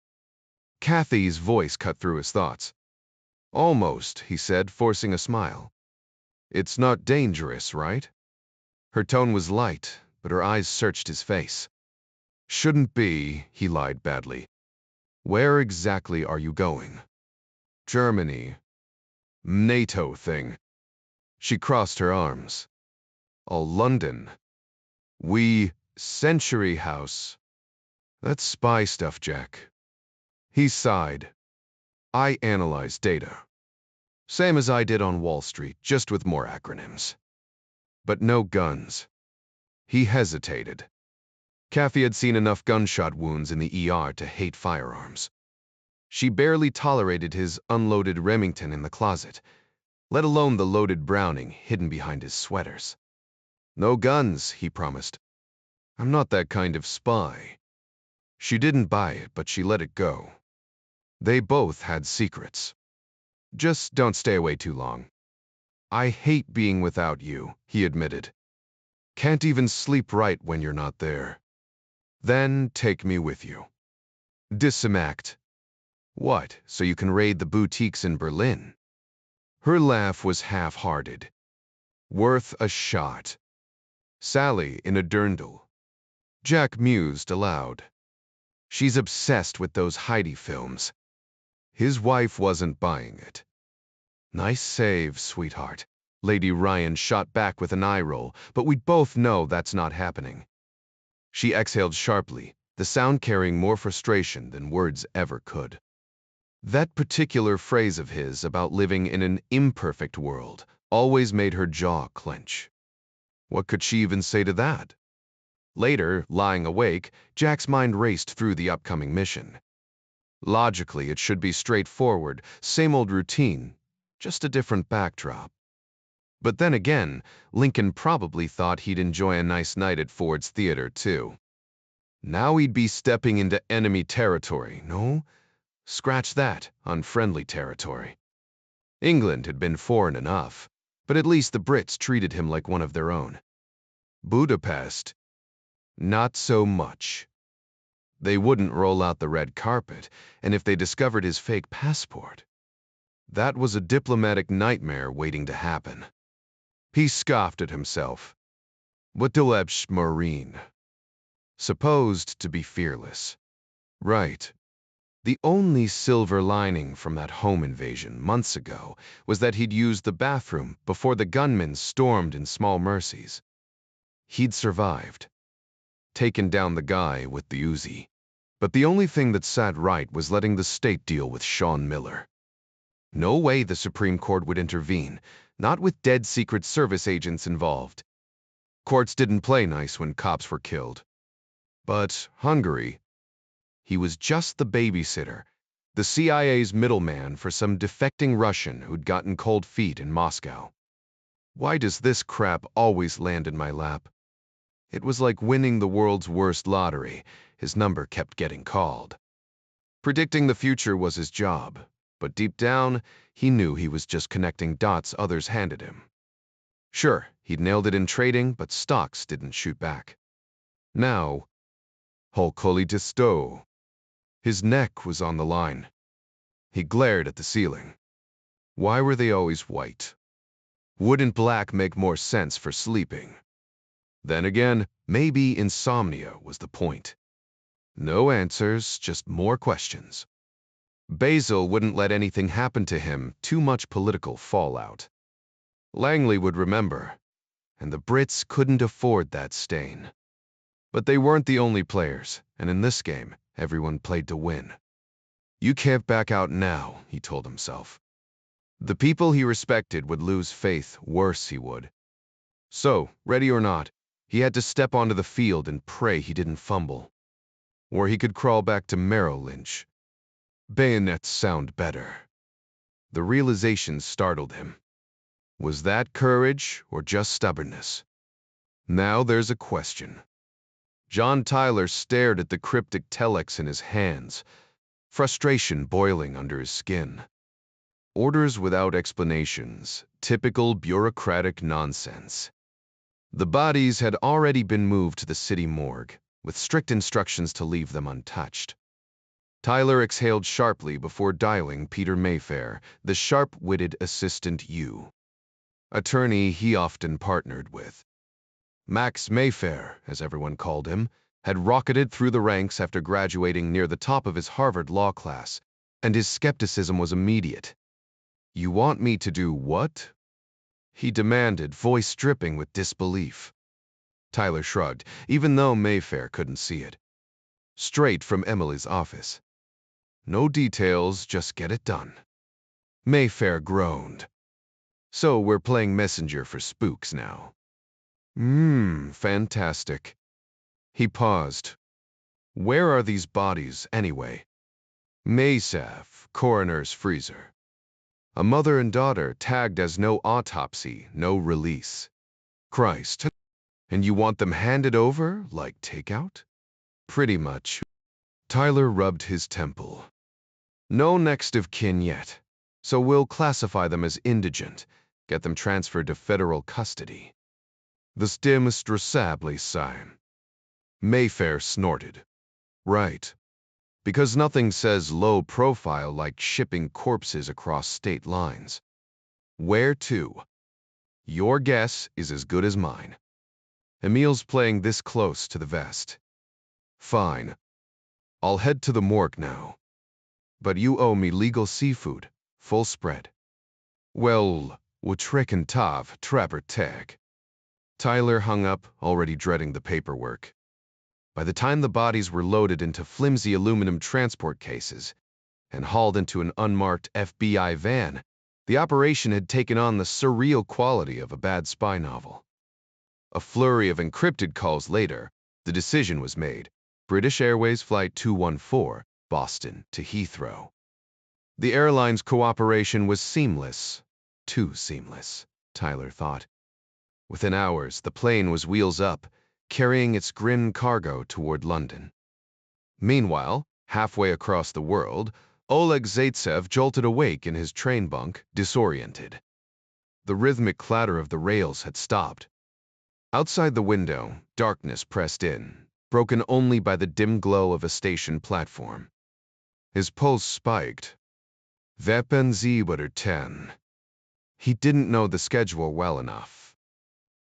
S1: Kathy's voice cut through his thoughts. Almost, he said, forcing a smile. It's not dangerous, right? Her tone was light, but her eyes searched his face. Shouldn't be, he lied badly. Where exactly are you going? Germany. NATO thing. She crossed her arms. Oh, London. We, Century House. That's spy stuff, Jack. He sighed. I analyze data. Same as I did on Wall Street, just with more acronyms. But no guns. He hesitated. Kathy had seen enough gunshot wounds in the ER to hate firearms. She barely tolerated his unloaded Remington in the closet, let alone the loaded Browning hidden behind his sweaters. No guns, he promised. I'm not that kind of spy. She didn't buy it, but she let it go. They both had secrets. Just don't stay away too long. I hate being without you, he admitted. Can't even sleep right when you're not there. Then take me with you. Disamact. What, so you can raid the boutiques in Berlin? Her laugh was half-hearted. Worth a shot. Sally in a dirndl. Jack mused aloud. She's obsessed with those Heidi films. His wife wasn't buying it. Nice save, sweetheart. Lady Ryan shot back with an eye roll, but we both know that's not happening. She exhaled sharply, the sound carrying more frustration than words ever could. That particular phrase of his about living in an imperfect world always made her jaw clench. What could she even say to that? Later, lying awake, Jack's mind raced through the upcoming mission. Logically, it should be straightforward, same old routine, just a different backdrop. But then again, Lincoln probably thought he'd enjoy a nice night at Ford's Theater, too. Now he'd be stepping into enemy territory, no? Scratch that, unfriendly territory. England had been foreign enough, but at least the Brits treated him like one of their own. Budapest? Not so much. They wouldn't roll out the red carpet, and if they discovered his fake passport, that was a diplomatic nightmare waiting to happen. He scoffed at himself. Watelepsh Marine. Supposed to be fearless. Right. The only silver lining from that home invasion months ago was that he'd used the bathroom before the gunmen stormed in small mercies. He'd survived. Taken down the guy with the Uzi. But the only thing that sat right was letting the state deal with Sean Miller. No way the Supreme Court would intervene, not with dead Secret Service agents involved. Courts didn't play nice when cops were killed. But Hungary, he was just the babysitter, the CIA's middleman for some defecting Russian who'd gotten cold feet in Moscow. Why does this crap always land in my lap? It was like winning the world's worst lottery. His number kept getting called. Predicting the future was his job, but deep down, he knew he was just connecting dots others handed him. Sure, he'd nailed it in trading, but stocks didn't shoot back. Now, Holcoli Disto. His neck was on the line. He glared at the ceiling. Why were they always white? Wouldn't black make more sense for sleeping? Then again, maybe insomnia was the point. No answers, just more questions. Basil wouldn't let anything happen to him, too much political fallout. Langley would remember, and the Brits couldn't afford that stain. But they weren't the only players, and in this game, everyone played to win. You can't back out now, he told himself. The people he respected would lose faith, worse he would. So, ready or not, he had to step onto the field and pray he didn't fumble. Or he could crawl back to Merrill Lynch. Bayonets sound better. The realization startled him. Was that courage or just stubbornness? Now there's a question. John Tyler stared at the cryptic telex in his hands, frustration boiling under his skin. Orders without explanations, typical bureaucratic nonsense. The bodies had already been moved to the city morgue, with strict instructions to leave them untouched. Tyler exhaled sharply before dialing Peter Mayfair, the sharp-witted assistant U. Attorney he often partnered with. Max Mayfair, as everyone called him, had rocketed through the ranks after graduating near the top of his Harvard law class, and his skepticism was immediate. You want me to do what? He demanded, voice dripping with disbelief. Tyler shrugged, even though Mayfair couldn't see it. Straight from Emily's office. No details, just get it done. Mayfair groaned. So we're playing messenger for spooks now. Fantastic. He paused. Where are these bodies, anyway? Maysav, coroner's freezer. A mother and daughter tagged as no autopsy, no release. Christ. And you want them handed over, like takeout? Pretty much. Tyler rubbed his temple. No next of kin yet, so we'll classify them as indigent, get them transferred to federal custody. The demonstrably sign. Mayfair snorted. Right. Because nothing says low profile like shipping corpses across state lines. Where to? Your guess is as good as mine. Emil's playing this close to the vest. Fine. I'll head to the morgue now. But you owe me legal seafood, full spread. Well, Wutrick Tav, Trapper Tag. Tyler hung up, already dreading the paperwork. By the time the bodies were loaded into flimsy aluminum transport cases and hauled into an unmarked FBI van, the operation had taken on the surreal quality of a bad spy novel. A flurry of encrypted calls later, the decision was made. British Airways Flight 214, Boston to Heathrow. The airline's cooperation was seamless. Too seamless, Tyler thought. Within hours, the plane was wheels up, carrying its grim cargo toward London. Meanwhile, halfway across the world, Oleg Zaitsev jolted awake in his train bunk, disoriented. The rhythmic clatter of the rails had stopped. Outside the window, darkness pressed in, broken only by the dim glow of a station platform. His pulse spiked. Vepen Zieber 10. He didn't know the schedule well enough.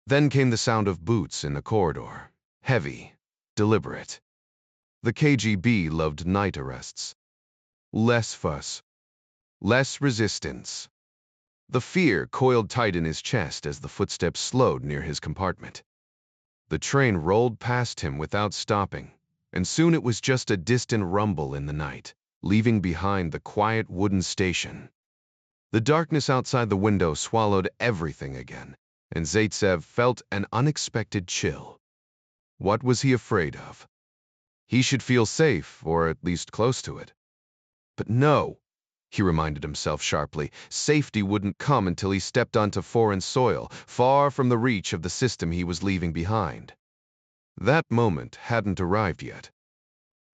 S1: Then came the sound of boots in the corridor, heavy, deliberate. The KGB loved night arrests. Less fuss. Less resistance. The fear coiled tight in his chest as the footsteps slowed near his compartment. The train rolled past him without stopping, and soon it was just a distant rumble in the night, leaving behind the quiet wooden station. The darkness outside the window swallowed everything again, and Zaitsev felt an unexpected chill. What was he afraid of? He should feel safe, or at least close to it. But no, he reminded himself sharply. Safety wouldn't come until he stepped onto foreign soil, far from the reach of the system he was leaving behind. That moment hadn't arrived yet.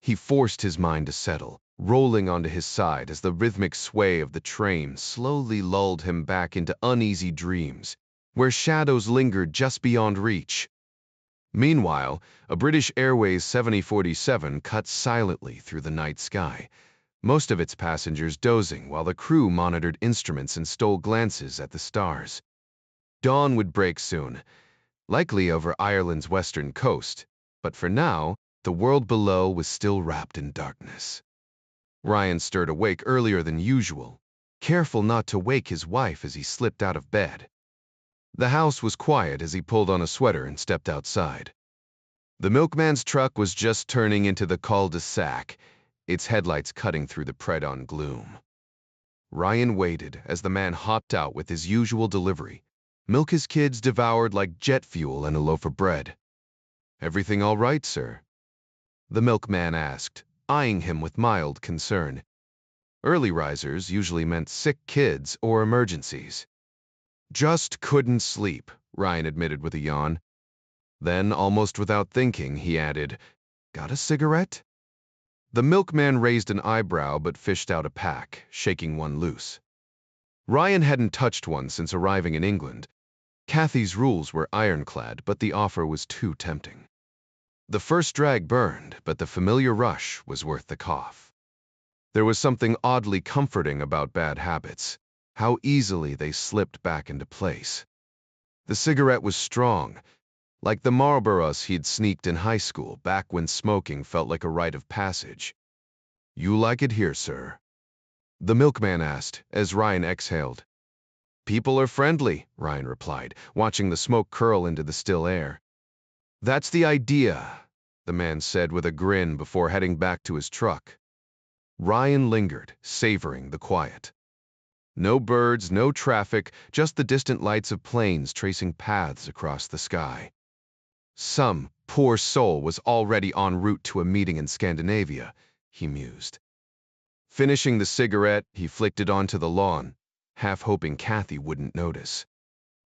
S1: He forced his mind to settle, rolling onto his side as the rhythmic sway of the train slowly lulled him back into uneasy dreams, where shadows lingered just beyond reach. Meanwhile, a British Airways 7047 cut silently through the night sky, most of its passengers dozing while the crew monitored instruments and stole glances at the stars. Dawn would break soon, likely over Ireland's western coast, but for now, the world below was still wrapped in darkness. Ryan stirred awake earlier than usual, careful not to wake his wife as he slipped out of bed. The house was quiet as he pulled on a sweater and stepped outside. The milkman's truck was just turning into the cul-de-sac, its headlights cutting through the Predon gloom. Ryan waited as the man hopped out with his usual delivery, milk his kids devoured like jet fuel and a loaf of bread. "Everything all right, sir?" the milkman asked, eyeing him with mild concern. Early risers usually meant sick kids or emergencies. "Just couldn't sleep," Ryan admitted with a yawn. Then, almost without thinking, he added, "Got a cigarette?" The milkman raised an eyebrow but fished out a pack, shaking one loose. Ryan hadn't touched one since arriving in England. Kathy's rules were ironclad, but the offer was too tempting. The first drag burned, but the familiar rush was worth the cough. There was something oddly comforting about bad habits, how easily they slipped back into place. The cigarette was strong, like the Marlboros he'd sneaked in high school, back when smoking felt like a rite of passage. "You like it here, sir?" the milkman asked, as Ryan exhaled. "People are friendly," Ryan replied, watching the smoke curl into the still air. "That's the idea," the man said with a grin before heading back to his truck. Ryan lingered, savoring the quiet. No birds, no traffic, just the distant lights of planes tracing paths across the sky. Some poor soul was already en route to a meeting in Scandinavia, he mused. Finishing the cigarette, he flicked it onto the lawn, half hoping Kathy wouldn't notice.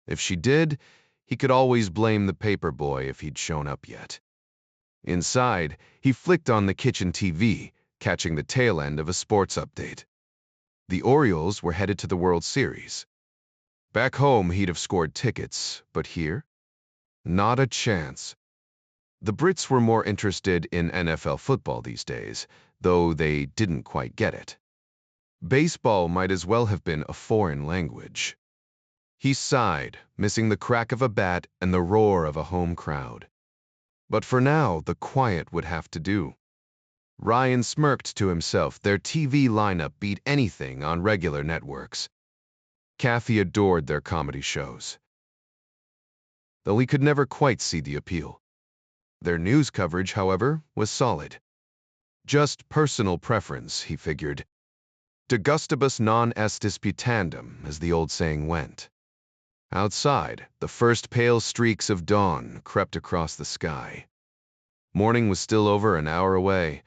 S1: If she did, he could always blame the paper boy if he'd shown up yet. Inside, he flicked on the kitchen TV, catching the tail end of a sports update. The Orioles were headed to the World Series. Back home, he'd have scored tickets, but here? Not a chance. The Brits were more interested in NFL football these days, though they didn't quite get it. Baseball might as well have been a foreign language. He sighed, missing the crack of a bat and the roar of a home crowd. But for now, the quiet would have to do. Ryan smirked to himself. Their TV lineup beat anything on regular networks. Kathy adored their comedy shows, though he could never quite see the appeal. Their news coverage, however, was solid. Just personal preference, he figured. De gustibus non est disputandum, as the old saying went. Outside, the first pale streaks of dawn crept across the sky. Morning was still over an hour away,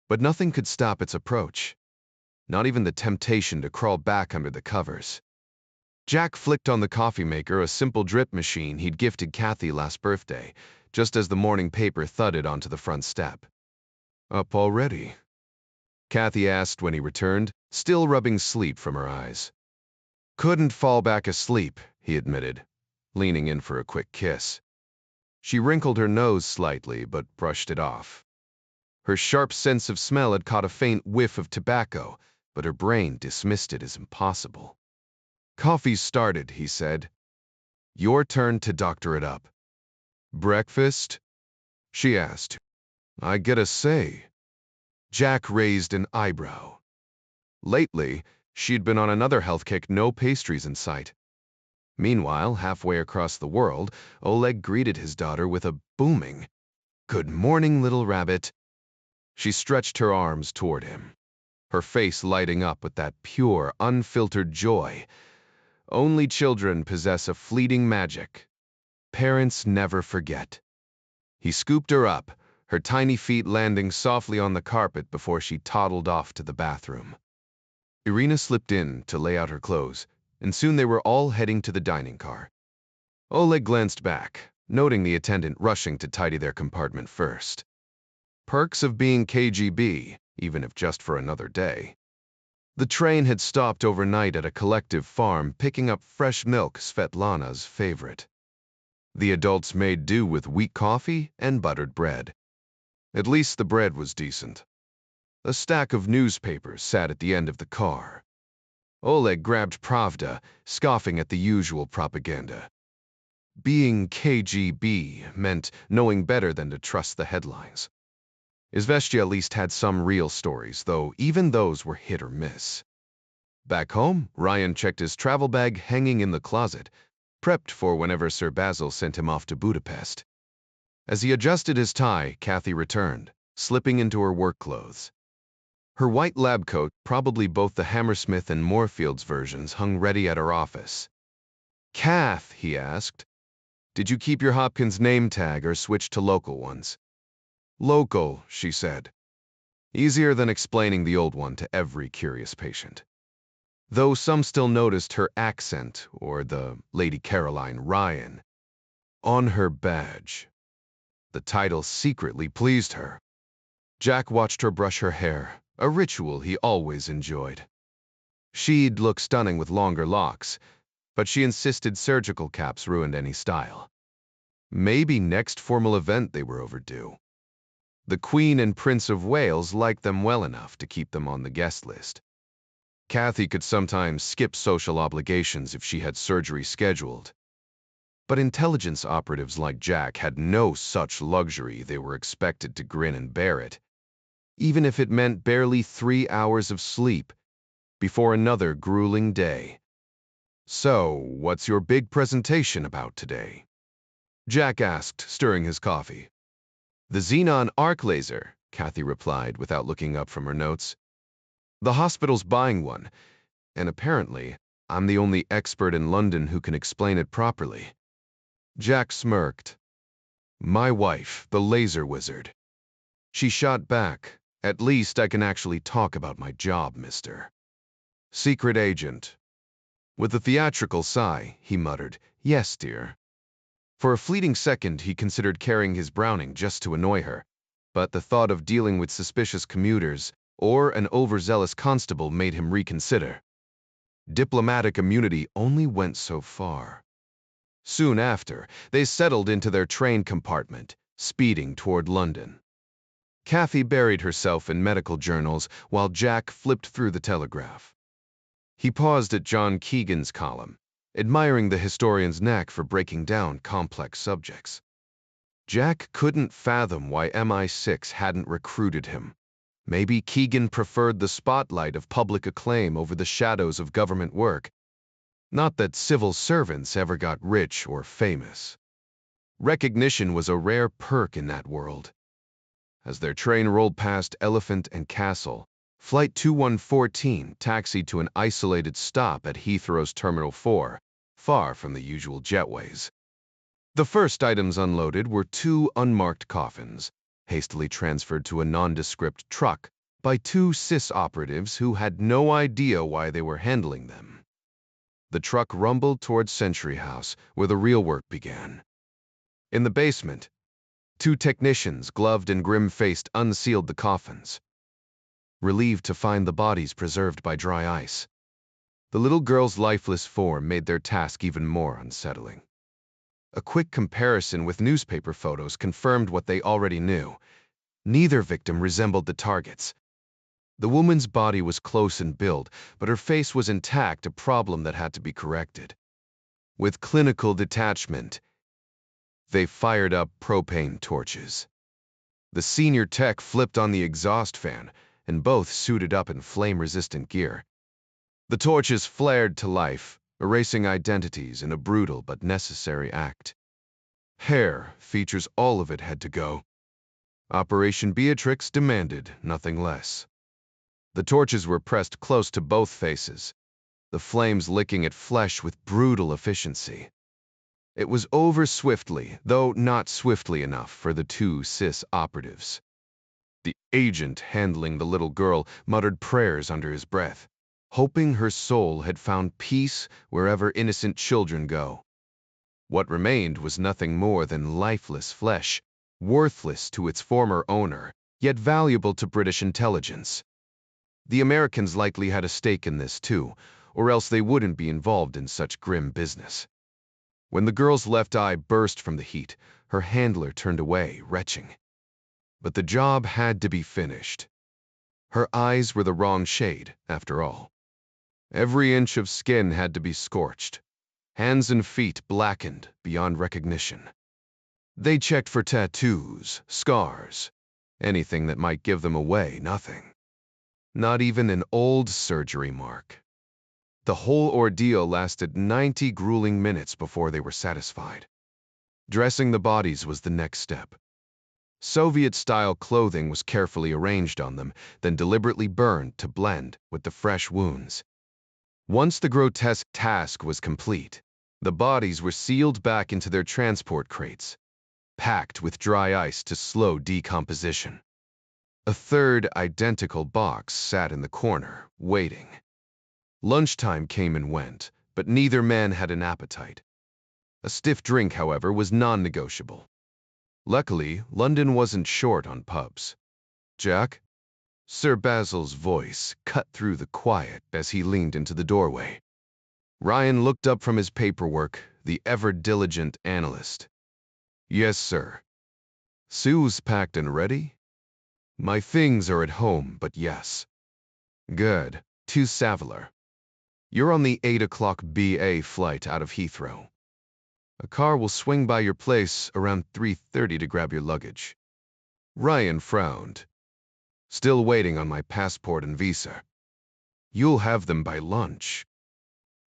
S1: but nothing could stop its approach, not even the temptation to crawl back under the covers. Jack flicked on the coffee maker, a simple drip machine he'd gifted Kathy last birthday, just as the morning paper thudded onto the front step. "Up already?" Kathy asked when he returned, still rubbing sleep from her eyes. "Couldn't fall back asleep," he admitted, leaning in for a quick kiss. She wrinkled her nose slightly, but brushed it off. Her sharp sense of smell had caught a faint whiff of tobacco, but her brain dismissed it as impossible. "Coffee's started," he said. "Your turn to doctor it up." "Breakfast?" she asked. "I get a say." Jack raised an eyebrow. Lately, she'd been on another health kick, no pastries in sight. Meanwhile, halfway across the world, Oleg greeted his daughter with a booming, "Good morning, little rabbit." She stretched her arms toward him, her face lighting up with that pure, unfiltered joy. Only children possess a fleeting magic. Parents never forget. He scooped her up, her tiny feet landing softly on the carpet before she toddled off to the bathroom. Irina slipped in to lay out her clothes, and soon they were all heading to the dining car. Oleg glanced back, noting the attendant rushing to tidy their compartment first. Perks of being KGB, even if just for another day. The train had stopped overnight at a collective farm, picking up fresh milk, Svetlana's favorite. The adults made do with weak coffee and buttered bread. At least the bread was decent. A stack of newspapers sat at the end of the car. Oleg grabbed Pravda, scoffing at the usual propaganda. Being KGB meant knowing better than to trust the headlines. Izvestia at least had some real stories, though even those were hit or miss. Back home, Ryan checked his travel bag hanging in the closet, prepped for whenever Sir Basil sent him off to Budapest. As he adjusted his tie, Kathy returned, slipping into her work clothes. Her white lab coat, probably both the Hammersmith and Moorfields versions, hung ready at her office. "Kath," he asked, "did you keep your Hopkins name tag or switch to local ones?" "Local," she said. Easier than explaining the old one to every curious patient. Though some still noticed her accent, or the Lady Caroline Ryan, on her badge. The title secretly pleased her. Jack watched her brush her hair, a ritual he always enjoyed. She'd look stunning with longer locks, but she insisted surgical caps ruined any style. Maybe next formal event they were overdue. The Queen and Prince of Wales liked them well enough to keep them on the guest list. Kathy could sometimes skip social obligations if she had surgery scheduled. But intelligence operatives like Jack had no such luxury. They were expected to grin and bear it, even if it meant barely 3 hours of sleep before another grueling day. "So, what's your big presentation about today?" Jack asked, stirring his coffee. "The xenon arc laser," Kathy replied without looking up from her notes. "The hospital's buying one, and apparently I'm the only expert in London who can explain it properly." Jack smirked. "My wife, the laser wizard." She shot back, "At least I can actually talk about my job, mister." "Secret agent." With a theatrical sigh, he muttered, "Yes, dear." For a fleeting second, he considered carrying his Browning just to annoy her, but the thought of dealing with suspicious commuters or an overzealous constable made him reconsider. Diplomatic immunity only went so far. Soon after, they settled into their train compartment, speeding toward London. Kathy buried herself in medical journals while Jack flipped through the Telegraph. He paused at John Keegan's column, admiring the historian's knack for breaking down complex subjects. Jack couldn't fathom why MI6 hadn't recruited him. Maybe Keegan preferred the spotlight of public acclaim over the shadows of government work. Not that civil servants ever got rich or famous. Recognition was a rare perk in that world. As their train rolled past Elephant and Castle, Flight 2114 taxied to an isolated stop at Heathrow's Terminal 4, far from the usual jetways. The first items unloaded were 2 unmarked coffins, hastily transferred to a nondescript truck by 2 CIS operatives who had no idea why they were handling them. The truck rumbled towards Century House, where the real work began. In the basement, 2 technicians, gloved and grim-faced, unsealed the coffins, relieved to find the bodies preserved by dry ice. The little girl's lifeless form made their task even more unsettling. A quick comparison with newspaper photos confirmed what they already knew. Neither victim resembled the targets. The woman's body was close in build, but her face was intact, a problem that had to be corrected. With clinical detachment, they fired up propane torches. The senior tech flipped on the exhaust fan, and both suited up in flame-resistant gear. The torches flared to life, erasing identities in a brutal but necessary act. Hair, features, all of it had to go. Operation Beatrix demanded nothing less. The torches were pressed close to both faces, the flames licking at flesh with brutal efficiency. It was over swiftly, though not swiftly enough for the 2 CIS operatives. The agent handling the little girl muttered prayers under his breath. hoping her soul had found peace wherever innocent children go. What remained was nothing more than lifeless flesh, worthless to its former owner, yet valuable to British intelligence. The Americans likely had a stake in this too, or else they wouldn't be involved in such grim business. When the girl's left eye burst from the heat, her handler turned away, retching. But the job had to be finished. Her eyes were the wrong shade, after all. Every inch of skin had to be scorched, hands and feet blackened beyond recognition. They checked for tattoos, scars, anything that might give them away, nothing. Not even an old surgery mark. The whole ordeal lasted 90 grueling minutes before they were satisfied. Dressing the bodies was the next step. Soviet-style clothing was carefully arranged on them, then deliberately burned to blend with the fresh wounds. Once the grotesque task was complete, the bodies were sealed back into their transport crates, packed with dry ice to slow decomposition. A third identical box sat in the corner, waiting. Lunchtime came and went, but neither man had an appetite. A stiff drink, however, was non-negotiable. Luckily, London wasn't short on pubs. "Jack?" Sir Basil's voice cut through the quiet as he leaned into the doorway. Ryan looked up from his paperwork, the ever-diligent analyst. "Yes, sir." "Sue's packed and ready?" "My things are at home, but yes." "Good. To Savaler. You're on the 8 o'clock BA flight out of Heathrow. A car will swing by your place around 3:30 to grab your luggage." Ryan frowned. "Still waiting on my passport and visa." "You'll have them by lunch.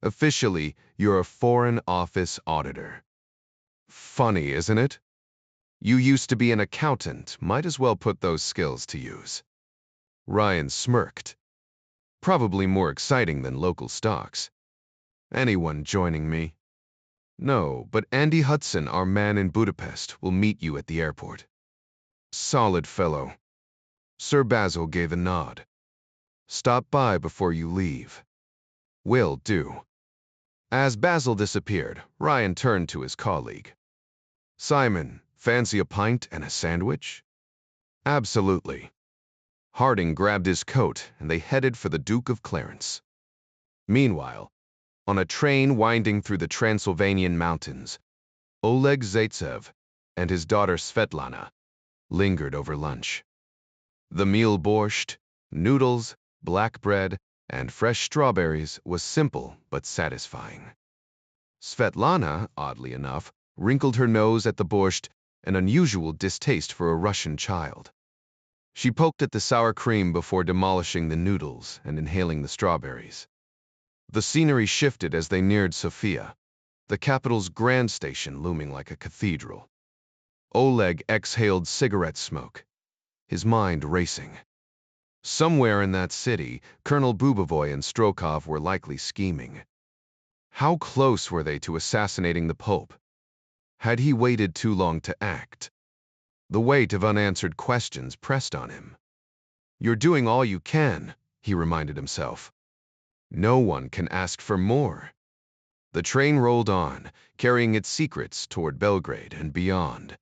S1: Officially, you're a Foreign Office auditor." "Funny, isn't it? You used to be an accountant, might as well put those skills to use." Ryan smirked. "Probably more exciting than local stocks. Anyone joining me?" "No, but Andy Hudson, our man in Budapest, will meet you at the airport." "Solid fellow." Sir Basil gave a nod. "Stop by before you leave." "Will do." As Basil disappeared, Ryan turned to his colleague. "Simon, fancy a pint and a sandwich?" "Absolutely." Harding grabbed his coat, and they headed for the Duke of Clarence. Meanwhile, on a train winding through the Transylvanian mountains, Oleg Zaitsev and his daughter Svetlana lingered over lunch. The meal borscht, noodles, black bread, and fresh strawberries was simple but satisfying. Svetlana, oddly enough, wrinkled her nose at the borscht, an unusual distaste for a Russian child. She poked at the sour cream before demolishing the noodles and inhaling the strawberries. The scenery shifted as they neared Sofia, the capital's grand station looming like a cathedral. Oleg exhaled cigarette smoke, his mind racing. Somewhere in that city, Colonel Bubovoy and Strokov were likely scheming. How close were they to assassinating the Pope? Had he waited too long to act? The weight of unanswered questions pressed on him. "You're doing all you can," he reminded himself. "No one can ask for more." The train rolled on, carrying its secrets toward Belgrade and beyond.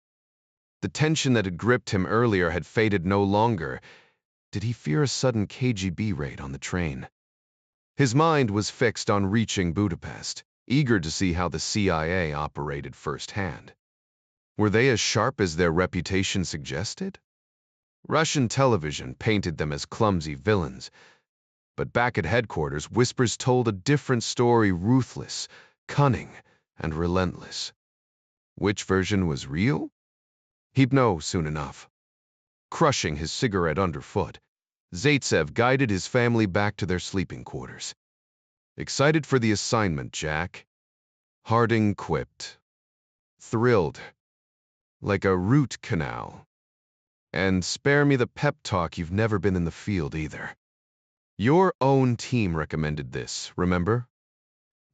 S1: The tension that had gripped him earlier had faded no longer. Did he fear a sudden KGB raid on the train? His mind was fixed on reaching Budapest, eager to see how the CIA operated firsthand. Were they as sharp as their reputation suggested? Russian television painted them as clumsy villains, but back at headquarters, whispers told a different story, ruthless, cunning, and relentless. Which version was real? He'd know soon enough. Crushing his cigarette underfoot, Zaitsev guided his family back to their sleeping quarters. "Excited for the assignment, Jack?" Harding quipped. "Thrilled. Like a root canal. And spare me the pep talk, you've never been in the field either. Your own team recommended this, remember?"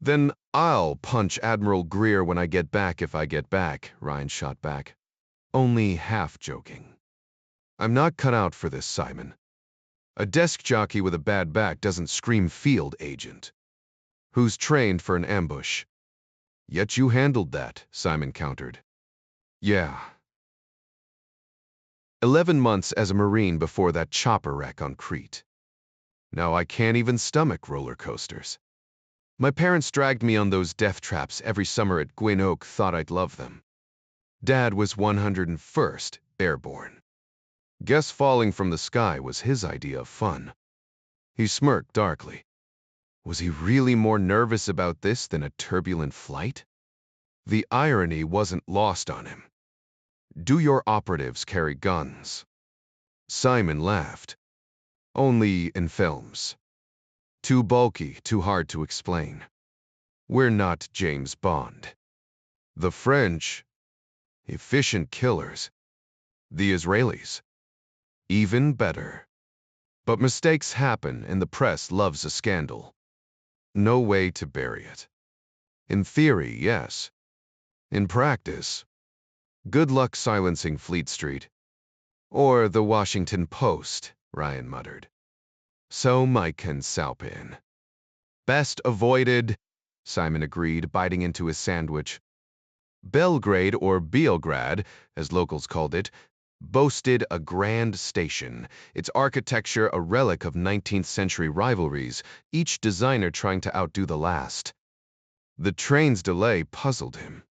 S1: "Then I'll punch Admiral Greer when I get back if I get back," Ryan shot back. Only half joking. "I'm not cut out for this, Simon." A desk jockey with a bad back doesn't scream field agent. Who's trained for an ambush? Yet you handled that, Simon countered. Yeah. 11 months as a Marine before that chopper wreck on Crete. Now I can't even stomach roller coasters. My parents dragged me on those death traps every summer at Gwyn Oak, thought I'd love them. Dad was 101st Airborne. Guess falling from the sky was his idea of fun. He smirked darkly. Was he really more nervous about this than a turbulent flight? The irony wasn't lost on him. Do your operatives carry guns? Simon laughed. Only in films. Too bulky, too hard to explain. We're not James Bond. The French, efficient killers. The Israelis, even better. But mistakes happen and the press loves a scandal. No way to bury it. In theory, yes. In practice, good luck silencing Fleet Street. Or the Washington Post, Ryan muttered. So Mike can salp in. Best avoided, Simon agreed, biting into his sandwich. Belgrade, or Beograd, as locals called it, boasted a grand station, its architecture a relic of 19th century rivalries, each designer trying to outdo the last. The train's delay puzzled him.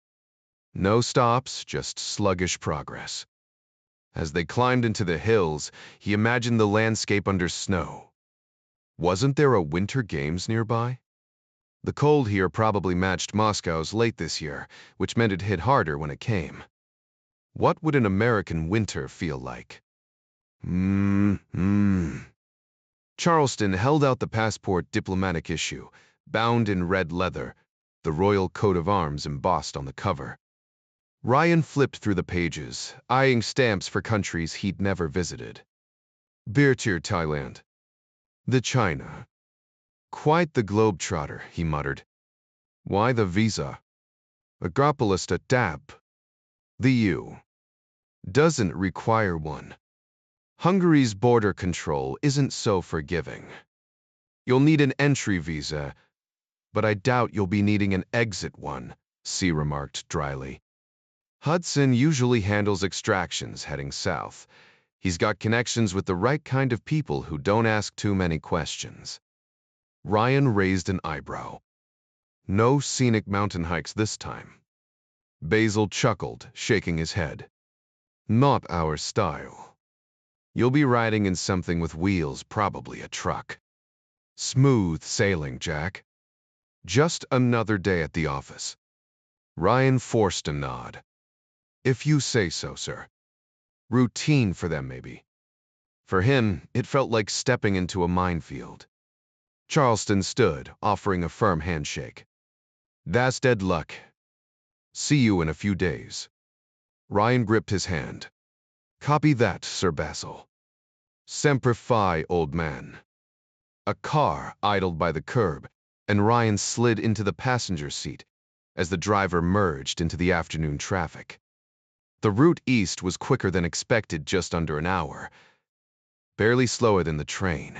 S1: No stops, just sluggish progress. As they climbed into the hills, he imagined the landscape under snow. Wasn't there a Winter Games nearby? The cold here probably matched Moscow's late this year, which meant it hit harder when it came. What would an American winter feel like? Charleston held out the passport diplomatic issue, bound in red leather, the royal coat of arms embossed on the cover. Ryan flipped through the pages, eyeing stamps for countries he'd never visited. Birtir, Thailand. The China. Quite the globetrotter, he muttered. Why the visa? Agropolis at Dab. The U. Doesn't require one. Hungary's border control isn't so forgiving. You'll need an entry visa, but I doubt you'll be needing an exit one, C remarked dryly. Hudson usually handles extractions heading south. He's got connections with the right kind of people who don't ask too many questions. Ryan raised an eyebrow. No scenic mountain hikes this time. Basil chuckled, shaking his head. Not our style. You'll be riding in something with wheels, probably a truck. Smooth sailing, Jack. Just another day at the office. Ryan forced a nod. If you say so, sir. Routine for them, maybe. For him, it felt like stepping into a minefield. Charleston stood, offering a firm handshake. That's dead luck. See you in a few days. Ryan gripped his hand. Copy that, Sir Basil. Semper Fi, old man. A car idled by the curb, and Ryan slid into the passenger seat as the driver merged into the afternoon traffic. The route east was quicker than expected, just under an hour, barely slower than the train.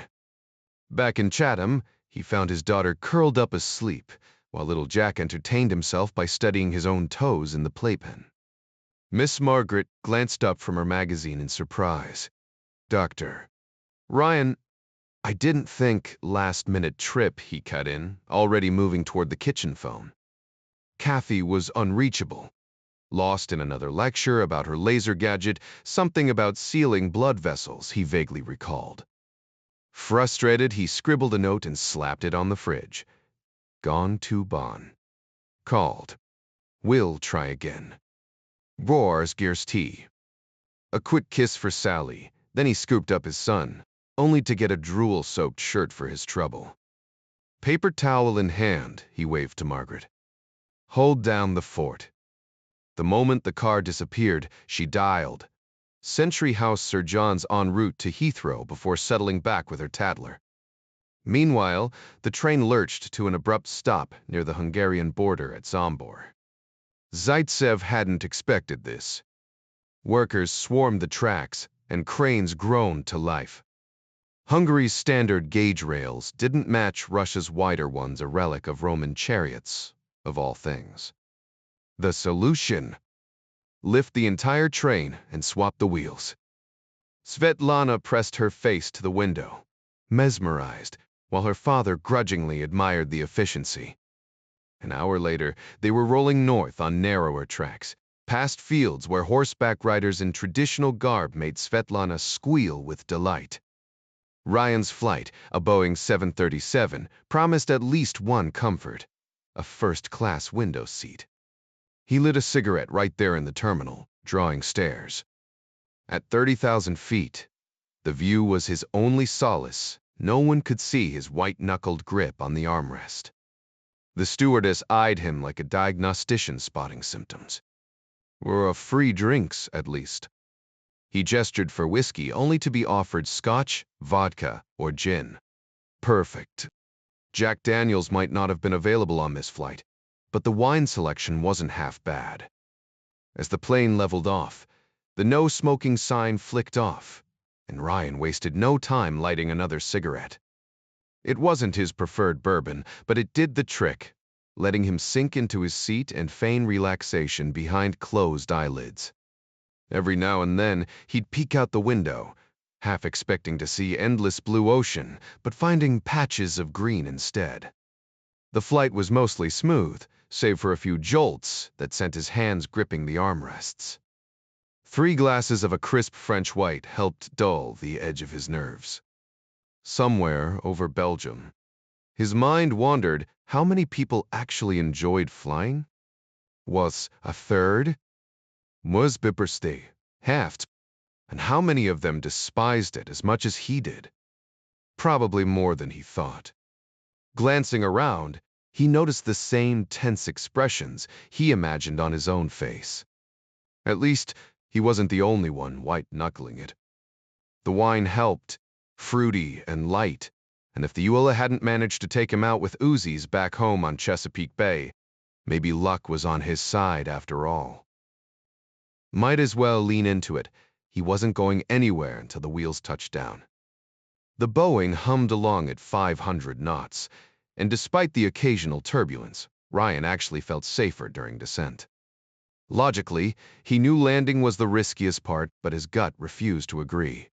S1: Back in Chatham, he found his daughter curled up asleep, while little Jack entertained himself by studying his own toes in the playpen. Miss Margaret glanced up from her magazine in surprise. Doctor. Ryan, I didn't think last-minute trip, he cut in, already moving toward the kitchen phone. Kathy was unreachable. Lost in another lecture about her laser gadget, something about sealing blood vessels, he vaguely recalled. Frustrated, he scribbled a note and slapped it on the fridge. Gone to Bonn. Called. Will try again. Roars gears tea. A quick kiss for Sally, then he scooped up his son, only to get a drool-soaked shirt for his trouble. Paper towel in hand, he waved to Margaret. Hold down the fort. The moment the car disappeared, she dialed. Century House Sir John's en route to Heathrow before settling back with her tattler. Meanwhile, the train lurched to an abrupt stop near the Hungarian border at Zombor. Zaitsev hadn't expected this. Workers swarmed the tracks, and cranes groaned to life. Hungary's standard gauge rails didn't match Russia's wider ones, a relic of Roman chariots, of all things. The solution: lift the entire train and swap the wheels. Svetlana pressed her face to the window, mesmerized, while her father grudgingly admired the efficiency. An hour later, they were rolling north on narrower tracks, past fields where horseback riders in traditional garb made Svetlana squeal with delight. Ryan's flight, a Boeing 737, promised at least one comfort: a first-class window seat. He lit a cigarette right there in the terminal, drawing stares. At 30,000 feet, the view was his only solace. No one could see his white-knuckled grip on the armrest. The stewardess eyed him like a diagnostician spotting symptoms. Were free drinks, at least. He gestured for whiskey, only to be offered scotch, vodka, or gin. Perfect. Jack Daniels might not have been available on this flight, but the wine selection wasn't half bad. As the plane leveled off, the no-smoking sign flicked off, and Ryan wasted no time lighting another cigarette. It wasn't his preferred bourbon, but it did the trick, letting him sink into his seat and feign relaxation behind closed eyelids. Every now and then, he'd peek out the window, half expecting to see endless blue ocean, but finding patches of green instead. The flight was mostly smooth, save for a few jolts that sent his hands gripping the armrests. 3 glasses of a crisp French white helped dull the edge of his nerves. Somewhere over Belgium, his mind wandered. How many people actually enjoyed flying? Was a third? Was bipperste, half? And how many of them despised it as much as he did? Probably more than he thought. Glancing around, he noticed the same tense expressions he imagined on his own face. At least, he wasn't the only one white-knuckling it. The wine helped, fruity and light, and if the Ulla hadn't managed to take him out with Uzis back home on Chesapeake Bay, maybe luck was on his side after all. Might as well lean into it. He wasn't going anywhere until the wheels touched down. The Boeing hummed along at 500 knots, and despite the occasional turbulence, Ryan actually felt safer during descent. Logically, he knew landing was the riskiest part, but his gut refused to agree.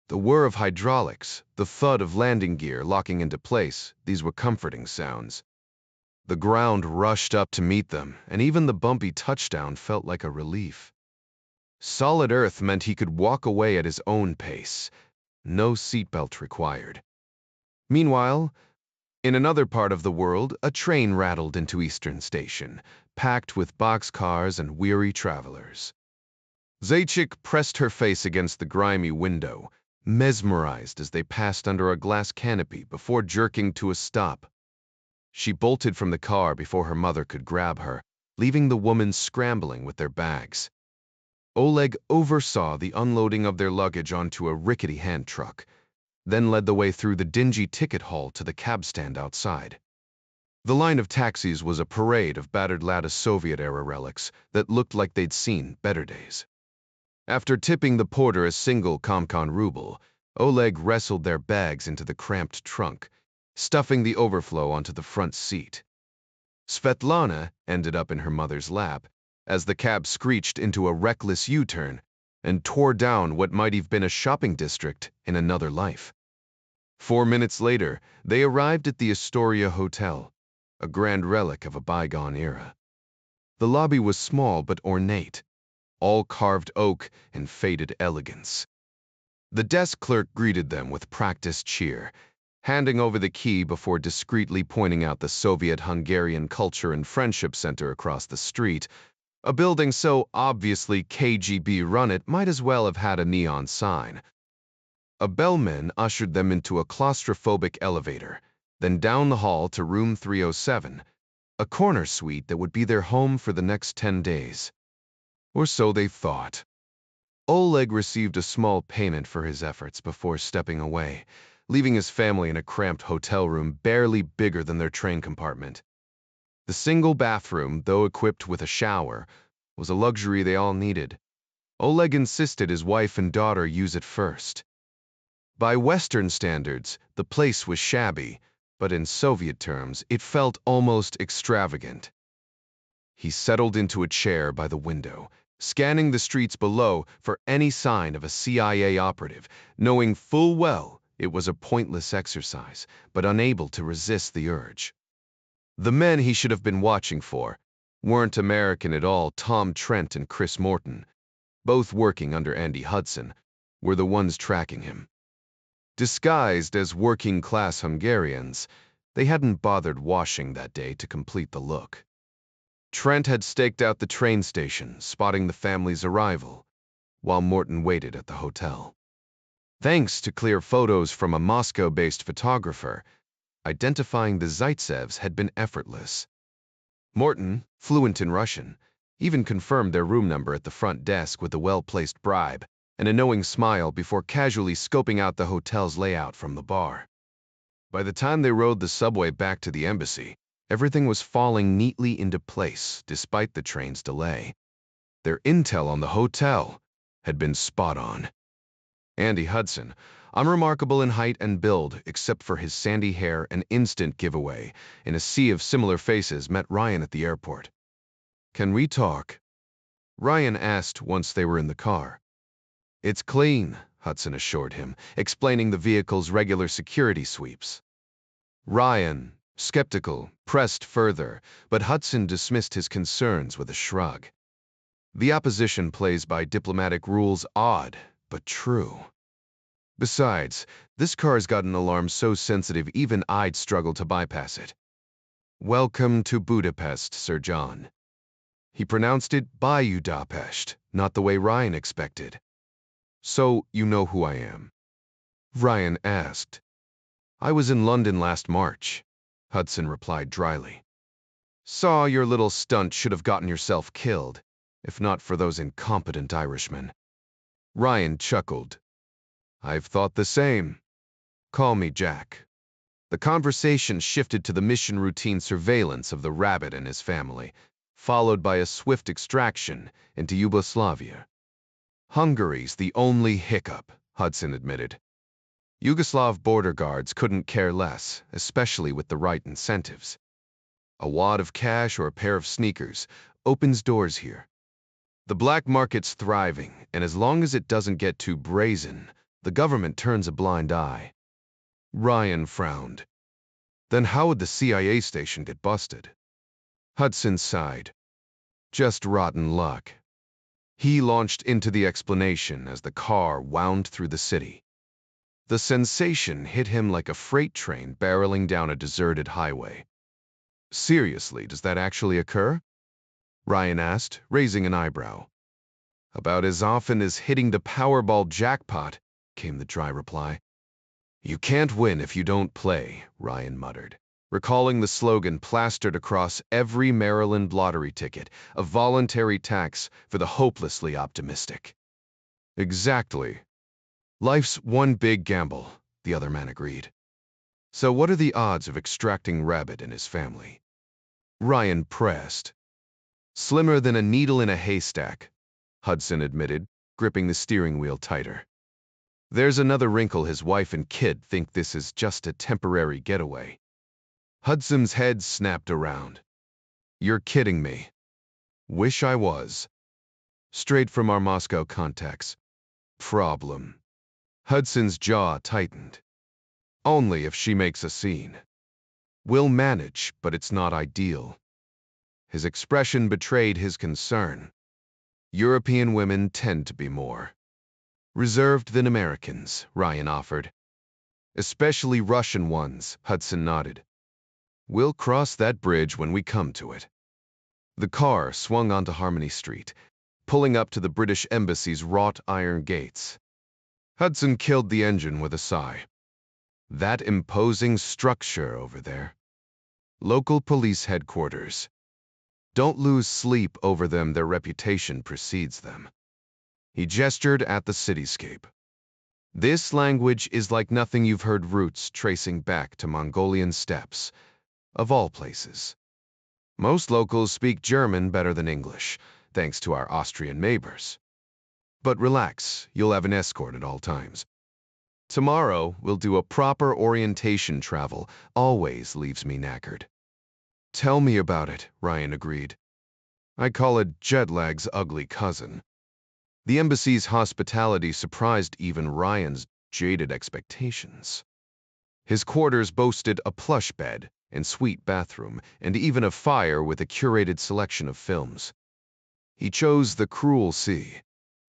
S1: The whir of hydraulics, the thud of landing gear locking into place, these were comforting sounds. The ground rushed up to meet them, and even the bumpy touchdown felt like a relief. Solid earth meant he could walk away at his own pace. No seatbelt required. Meanwhile, in another part of the world, a train rattled into Eastern Station, packed with boxcars and weary travelers. Zaitchik pressed her face against the grimy window, mesmerized as they passed under a glass canopy before jerking to a stop. She bolted from the car before her mother could grab her, leaving the woman scrambling with their bags. Oleg oversaw the unloading of their luggage onto a rickety hand truck, then led the way through the dingy ticket hall to the cab stand outside. The line of taxis was a parade of battered lattice Soviet-era relics that looked like they'd seen better days. After tipping the porter a single Komcon ruble, Oleg wrestled their bags into the cramped trunk, stuffing the overflow onto the front seat. Svetlana ended up in her mother's lap as the cab screeched into a reckless U-turn and tore down what might have been a shopping district in another life. 4 minutes later, they arrived at the Astoria Hotel, a grand relic of a bygone era. The lobby was small but ornate, all carved oak and faded elegance. The desk clerk greeted them with practiced cheer, handing over the key before discreetly pointing out the Soviet-Hungarian Culture and Friendship Center across the street. A building so obviously KGB run it might as well have had a neon sign. A bellman ushered them into a claustrophobic elevator, then down the hall to room 307, a corner suite that would be their home for the next 10 days. Or so they thought. Oleg received a small payment for his efforts before stepping away, leaving his family in a cramped hotel room barely bigger than their train compartment. The single bathroom, though equipped with a shower, was a luxury they all needed. Oleg insisted his wife and daughter use it first. By Western standards, the place was shabby, but in Soviet terms, it felt almost extravagant. He settled into a chair by the window, scanning the streets below for any sign of a CIA operative, knowing full well it was a pointless exercise, but unable to resist the urge. The men he should have been watching for weren't American at all. Tom Trent and Chris Morton, both working under Andy Hudson, were the ones tracking him. Disguised as working-class Hungarians, they hadn't bothered washing that day to complete the look. Trent had staked out the train station, spotting the family's arrival, while Morton waited at the hotel. Thanks to clear photos from a Moscow-based photographer, identifying the Zaitsevs had been effortless. Morton, fluent in Russian, even confirmed their room number at the front desk with a well-placed bribe and a knowing smile before casually scoping out the hotel's layout from the bar. By the time they rode the subway back to the embassy, everything was falling neatly into place despite the train's delay. Their intel on the hotel had been spot on. Andy Hudson, unremarkable in height and build except for his sandy hair, an instant giveaway in a sea of similar faces, met Ryan at the airport. "Can we talk?" Ryan asked once they were in the car. "It's clean," Hudson assured him, explaining the vehicle's regular security sweeps. Ryan, skeptical, pressed further, but Hudson dismissed his concerns with a shrug. The opposition plays by diplomatic rules, odd, but true. Besides, this car's got an alarm so sensitive even I'd struggle to bypass it. "Welcome to Budapest, Sir John." He pronounced it Budapest, not the way Ryan expected. "So, you know who I am?" Ryan asked. "I was in London last March," Hudson replied dryly. "Saw your little stunt should have gotten yourself killed, if not for those incompetent Irishmen." Ryan chuckled. "I've thought the same. Call me Jack." The conversation shifted to the mission routine surveillance of the rabbit and his family, followed by a swift extraction into Yugoslavia. "Hungary's the only hiccup," Hudson admitted. "Yugoslav border guards couldn't care less, especially with the right incentives. A wad of cash or a pair of sneakers opens doors here. The black market's thriving, and as long as it doesn't get too brazen, the government turns a blind eye." Ryan frowned. "Then how would the CIA station get busted?" Hudson sighed. "Just rotten luck." He launched into the explanation as the car wound through the city. The sensation hit him like a freight train barreling down a deserted highway. "Seriously, does that actually occur?" Ryan asked, raising an eyebrow. "About as often as hitting the Powerball jackpot," came the dry reply. "You can't win if you don't play," Ryan muttered, recalling the slogan plastered across every Maryland lottery ticket, a voluntary tax for the hopelessly optimistic. "Exactly. Life's one big gamble," the other man agreed. "So what are the odds of extracting Rabbit and his family?" Ryan pressed. "Slimmer than a needle in a haystack," Hudson admitted, gripping the steering wheel tighter. "There's another wrinkle. His wife and kid think this is just a temporary getaway." Hudson's head snapped around. "You're kidding me." "Wish I was." "Straight from our Moscow contacts." "Problem." Hudson's jaw tightened. "Only if she makes a scene. We'll manage, but it's not ideal." His expression betrayed his concern. "European women tend to be more reserved than Americans," Ryan offered. "Especially Russian ones," Hudson nodded. "We'll cross that bridge when we come to it." The car swung onto Harmony Street, pulling up to the British Embassy's wrought iron gates. Hudson killed the engine with a sigh. That imposing structure over there. Local police headquarters. Don't lose sleep over them, their reputation precedes them. He gestured at the cityscape. "This language is like nothing you've heard, roots tracing back to Mongolian steppes, of all places. Most locals speak German better than English, thanks to our Austrian neighbors. But relax, you'll have an escort at all times." Tomorrow, we'll do a proper orientation travel. Always leaves me knackered. Tell me about it, Ryan agreed. I call it jet lag's ugly cousin. The embassy's hospitality surprised even Ryan's jaded expectations. His quarters boasted a plush bed and suite bathroom, and even a fire with a curated selection of films. He chose the cruel sea,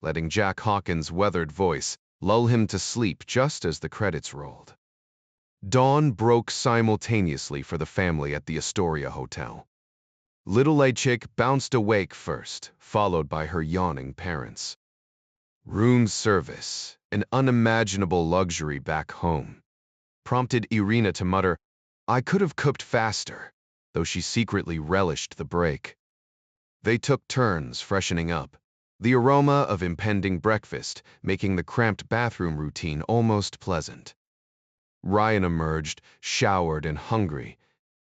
S1: letting Jack Hawkins' weathered voice lull him to sleep just as the credits rolled. Dawn broke simultaneously for the family at the Astoria Hotel. Little Chick bounced awake first, followed by her yawning parents. Room service, an unimaginable luxury back home, prompted Irina to mutter, "I could have cooked faster," though she secretly relished the break. They took turns freshening up, the aroma of impending breakfast making the cramped bathroom routine almost pleasant. Ryan emerged, showered and hungry,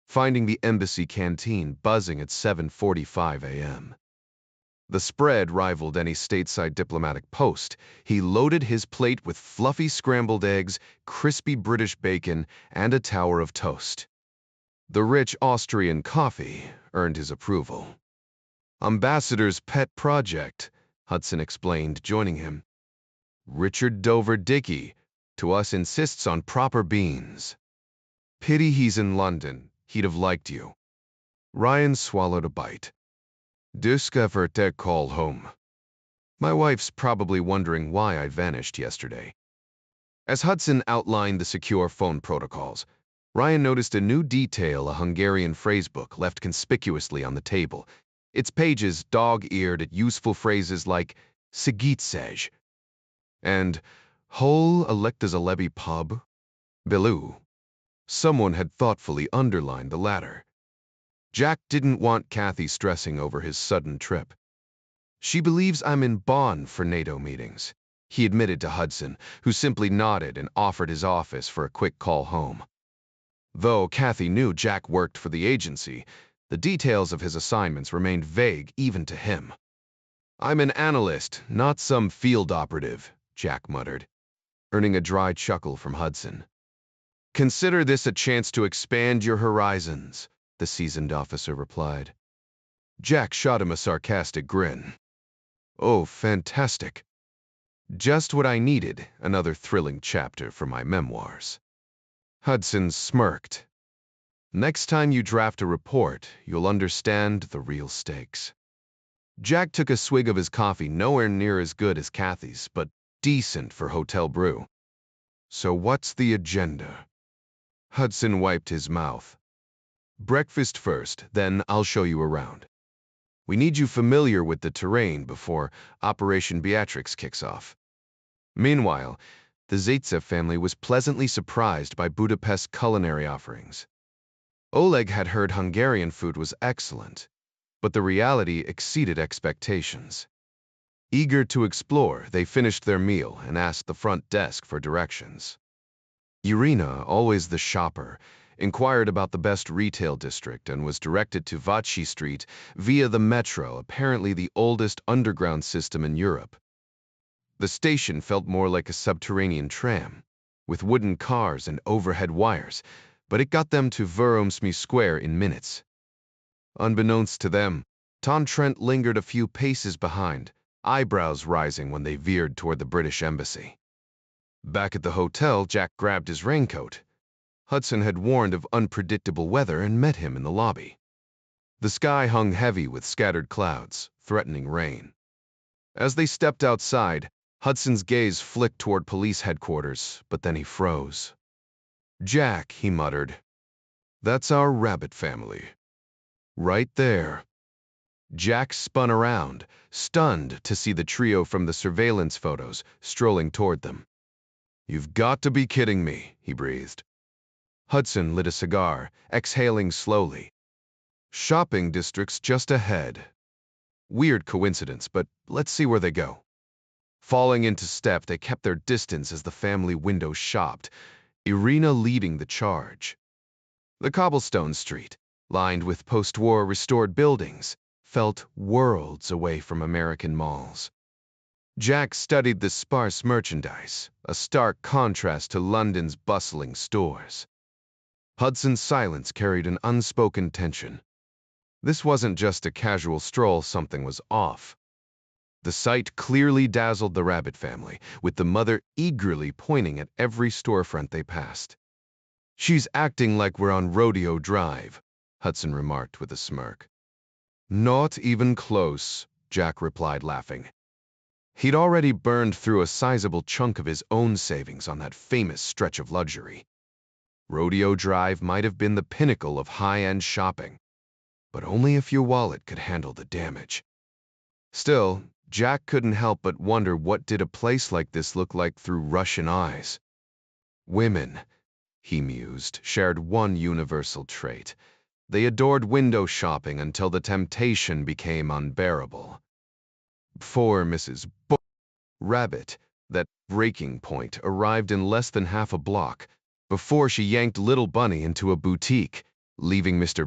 S1: finding the embassy canteen buzzing at 7:45 a.m. The spread rivaled any stateside diplomatic post. He loaded his plate with fluffy scrambled eggs, crispy British bacon, and a tower of toast. The rich Austrian coffee earned his approval. Ambassador's pet project, Hudson explained, joining him. Richard Dover Dickey, to us, insists on proper beans. Pity he's in London. He'd have liked you. Ryan swallowed a bite. Discovered their call home. My wife's probably wondering why I vanished yesterday. As Hudson outlined the secure phone protocols, Ryan noticed a new detail, a Hungarian phrasebook left conspicuously on the table, its pages dog-eared at useful phrases like "Sigitsej" and "Hol Electazalebi pub, Bilu." Someone had thoughtfully underlined the latter. Jack didn't want Kathy stressing over his sudden trip. She believes I'm in Bonn for NATO meetings, he admitted to Hudson, who simply nodded and offered his office for a quick call home. Though Kathy knew Jack worked for the agency, the details of his assignments remained vague even to him. I'm an analyst, not some field operative, Jack muttered, earning a dry chuckle from Hudson. Consider this a chance to expand your horizons, the seasoned officer replied. Jack shot him a sarcastic grin. Oh, fantastic. Just what I needed, another thrilling chapter for my memoirs. Hudson smirked. Next time you draft a report, you'll understand the real stakes. Jack took a swig of his coffee, nowhere near as good as Kathy's, but decent for hotel brew. So what's the agenda? Hudson wiped his mouth. Breakfast first, then I'll show you around. We need you familiar with the terrain before Operation Beatrix kicks off. Meanwhile, the Zaitsev family was pleasantly surprised by Budapest's culinary offerings. Oleg had heard Hungarian food was excellent, but the reality exceeded expectations. Eager to explore, they finished their meal and asked the front desk for directions. Irina, always the shopper, inquired about the best retail district and was directed to Vachi Street via the metro, apparently the oldest underground system in Europe. The station felt more like a subterranean tram, with wooden cars and overhead wires, but it got them to Veromsmy Square in minutes. Unbeknownst to them, Tom Trent lingered a few paces behind, eyebrows rising when they veered toward the British Embassy. Back at the hotel, Jack grabbed his raincoat. Hudson had warned of unpredictable weather and met him in the lobby. The sky hung heavy with scattered clouds, threatening rain. As they stepped outside, Hudson's gaze flicked toward police headquarters, but then he froze. Jack, he muttered. That's our rabbit family. Right there. Jack spun around, stunned to see the trio from the surveillance photos strolling toward them. You've got to be kidding me, he breathed. Hudson lit a cigar, exhaling slowly. Shopping districts just ahead. Weird coincidence, but let's see where they go. Falling into step, they kept their distance as the family window shopped, Irina leading the charge. The cobblestone street, lined with post-war restored buildings, felt worlds away from American malls. Jack studied the sparse merchandise, a stark contrast to London's bustling stores. Hudson's silence carried an unspoken tension. This wasn't just a casual stroll, something was off. The sight clearly dazzled the Rabbit family, with the mother eagerly pointing at every storefront they passed. "She's acting like we're on Rodeo Drive," Hudson remarked with a smirk. "Not even close," Jack replied, laughing. He'd already burned through a sizable chunk of his own savings on that famous stretch of luxury. Rodeo Drive might have been the pinnacle of high-end shopping, but only if your wallet could handle the damage. Still, Jack couldn't help but wonder, what did a place like this look like through Russian eyes? Women, he mused, shared one universal trait. They adored window shopping until the temptation became unbearable. Poor Mrs. Rabbit, that breaking point, arrived in less than half a block before she yanked Little Bunny into a boutique, leaving Mr.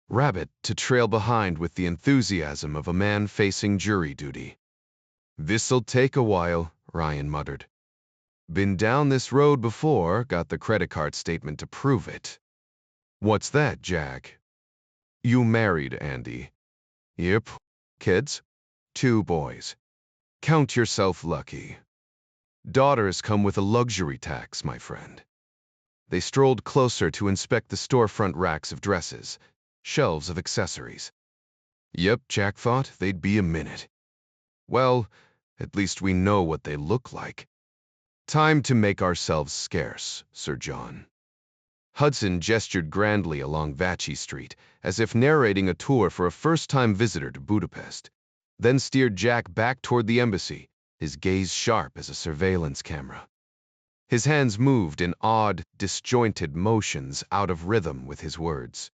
S1: Rabbit to trail behind with the enthusiasm of a man facing jury duty. "This'll take a while," Ryan muttered. "Been down this road before, got the credit card statement to prove it." "What's that, Jack?" "You married, Andy." "Yep. Kids?" "2 boys. Count yourself lucky. Daughters come with a luxury tax, my friend." They strolled closer to inspect the storefront racks of dresses, shelves of accessories. Yep, Jack thought, they'd be a minute. Well, at least we know what they look like. Time to make ourselves scarce, Sir John. Hudson gestured grandly along Vachi Street, as if narrating a tour for a first-time visitor to Budapest, then steered Jack back toward the embassy, his gaze sharp as a surveillance camera. His hands moved in odd, disjointed motions out of rhythm with his words.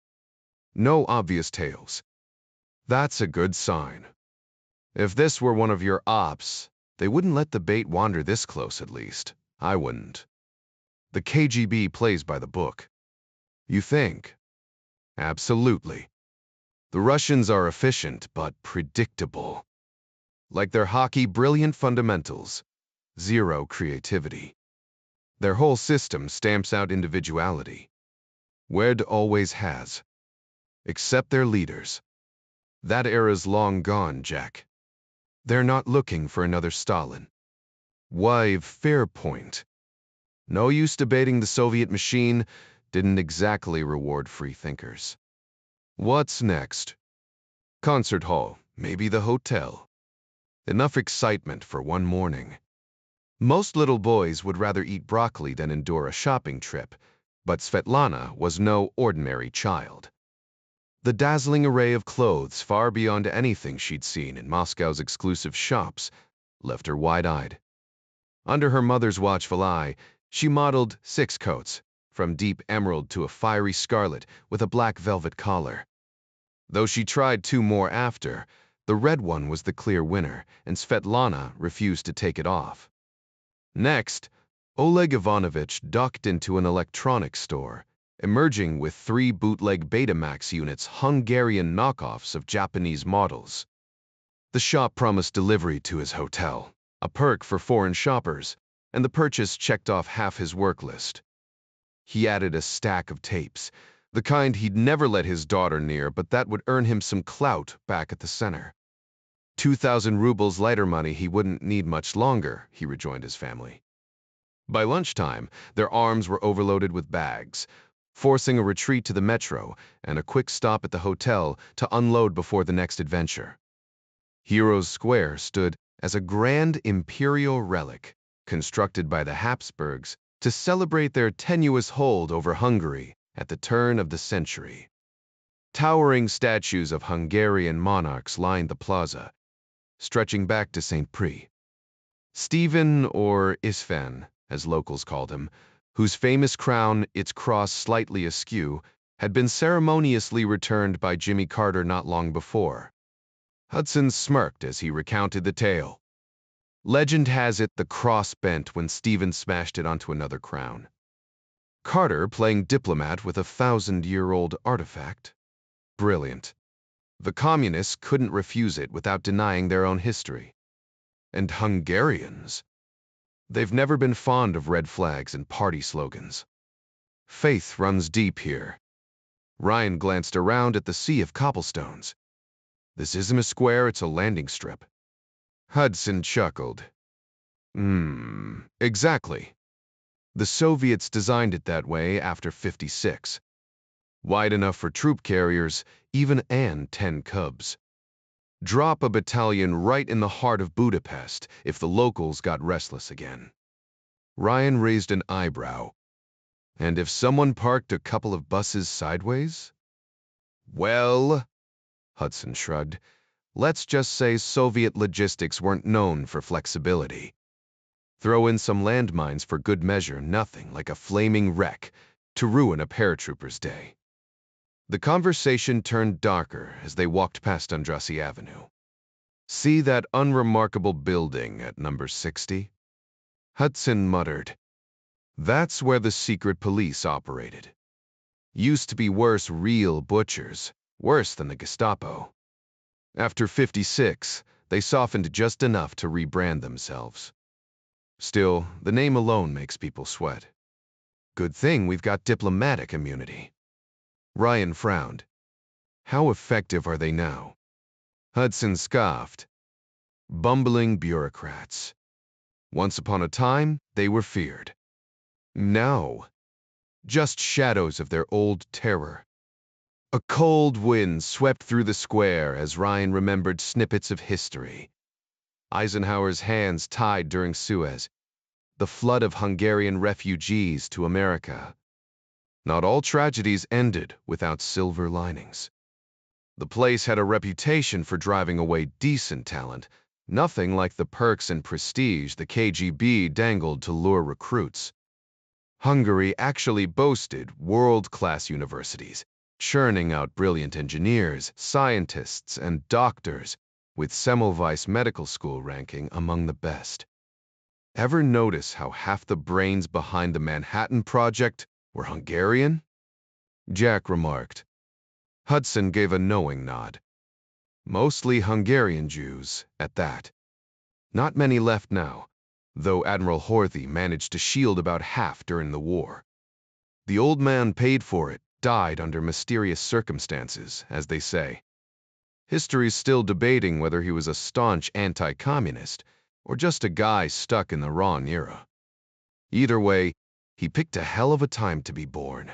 S1: No obvious tails. That's a good sign. If this were one of your ops, they wouldn't let the bait wander this close, at least. I wouldn't. The KGB plays by the book. You think? Absolutely. The Russians are efficient but predictable. Like their hockey, brilliant fundamentals, zero creativity. Their whole system stamps out individuality. Wed always has. Except their leaders. That era's long gone, Jack. They're not looking for another Stalin. Why, fair point. No use debating the Soviet machine, didn't exactly reward free thinkers. What's next? Concert hall, maybe the hotel. Enough excitement for one morning. Most little boys would rather eat broccoli than endure a shopping trip, but Svetlana was no ordinary child. The dazzling array of clothes, far beyond anything she'd seen in Moscow's exclusive shops, left her wide-eyed. Under her mother's watchful eye, she modeled 6 coats, from deep emerald to a fiery scarlet with a black velvet collar. Though she tried 2 more after, the red one was the clear winner, and Svetlana refused to take it off. Next, Oleg Ivanovich ducked into an electronics store, emerging with 3 bootleg Betamax units, Hungarian knockoffs of Japanese models. The shop promised delivery to his hotel, a perk for foreign shoppers, and the purchase checked off half his work list. He added a stack of tapes, the kind he'd never let his daughter near, but that would earn him some clout back at the center. 2,000 rubles lighter money he wouldn't need much longer, he rejoined his family. By lunchtime, their arms were overloaded with bags, forcing a retreat to the metro and a quick stop at the hotel to unload before the next adventure. Heroes Square stood as a grand imperial relic, constructed by the Habsburgs to celebrate their tenuous hold over Hungary at the turn of the century. Towering statues of Hungarian monarchs lined the plaza, stretching back to St. Prix. Stephen, or Isfan, as locals called him, whose famous crown, its cross slightly askew, had been ceremoniously returned by Jimmy Carter not long before. Hudson smirked as he recounted the tale. Legend has it the cross bent when Stephen smashed it onto another crown. Carter playing diplomat with a 1,000-year-old artifact? Brilliant. The communists couldn't refuse it without denying their own history. And Hungarians? They've never been fond of red flags and party slogans. Faith runs deep here. Ryan glanced around at the sea of cobblestones. This isn't a square, it's a landing strip. Hudson chuckled. Exactly. The Soviets designed it that way after '56. Wide enough for troop carriers, even and 10 Cubs. Drop a battalion right in the heart of Budapest if the locals got restless again. Ryan raised an eyebrow. And if someone parked a couple of buses sideways? Well, Hudson shrugged, let's just say Soviet logistics weren't known for flexibility. Throw in some landmines for good measure, nothing like a flaming wreck to ruin a paratrooper's day. The conversation turned darker as they walked past Andrassy Avenue. See that unremarkable building at number 60? Hudson muttered. That's where the secret police operated. Used to be worse, real butchers, worse than the Gestapo. After '56, they softened just enough to rebrand themselves. Still, the name alone makes people sweat. Good thing we've got diplomatic immunity. Ryan frowned. How effective are they now? Hudson scoffed. Bumbling bureaucrats. Once upon a time, they were feared. Now, just shadows of their old terror. A cold wind swept through the square as Ryan remembered snippets of history. Eisenhower's hands tied during Suez, the flood of Hungarian refugees to America. Not all tragedies ended without silver linings. The place had a reputation for driving away decent talent, nothing like the perks and prestige the KGB dangled to lure recruits. Hungary actually boasted world-class universities, churning out brilliant engineers, scientists, and doctors, with Semmelweis Medical School ranking among the best. Ever notice how half the brains behind the Manhattan Project were Hungarian? Jack remarked. Hudson gave a knowing nod. Mostly Hungarian Jews, at that. Not many left now, though Admiral Horthy managed to shield about half during the war. The old man paid for it, died under mysterious circumstances, as they say. History's still debating whether he was a staunch anti-communist or just a guy stuck in the wrong era. Either way, he picked a hell of a time to be born.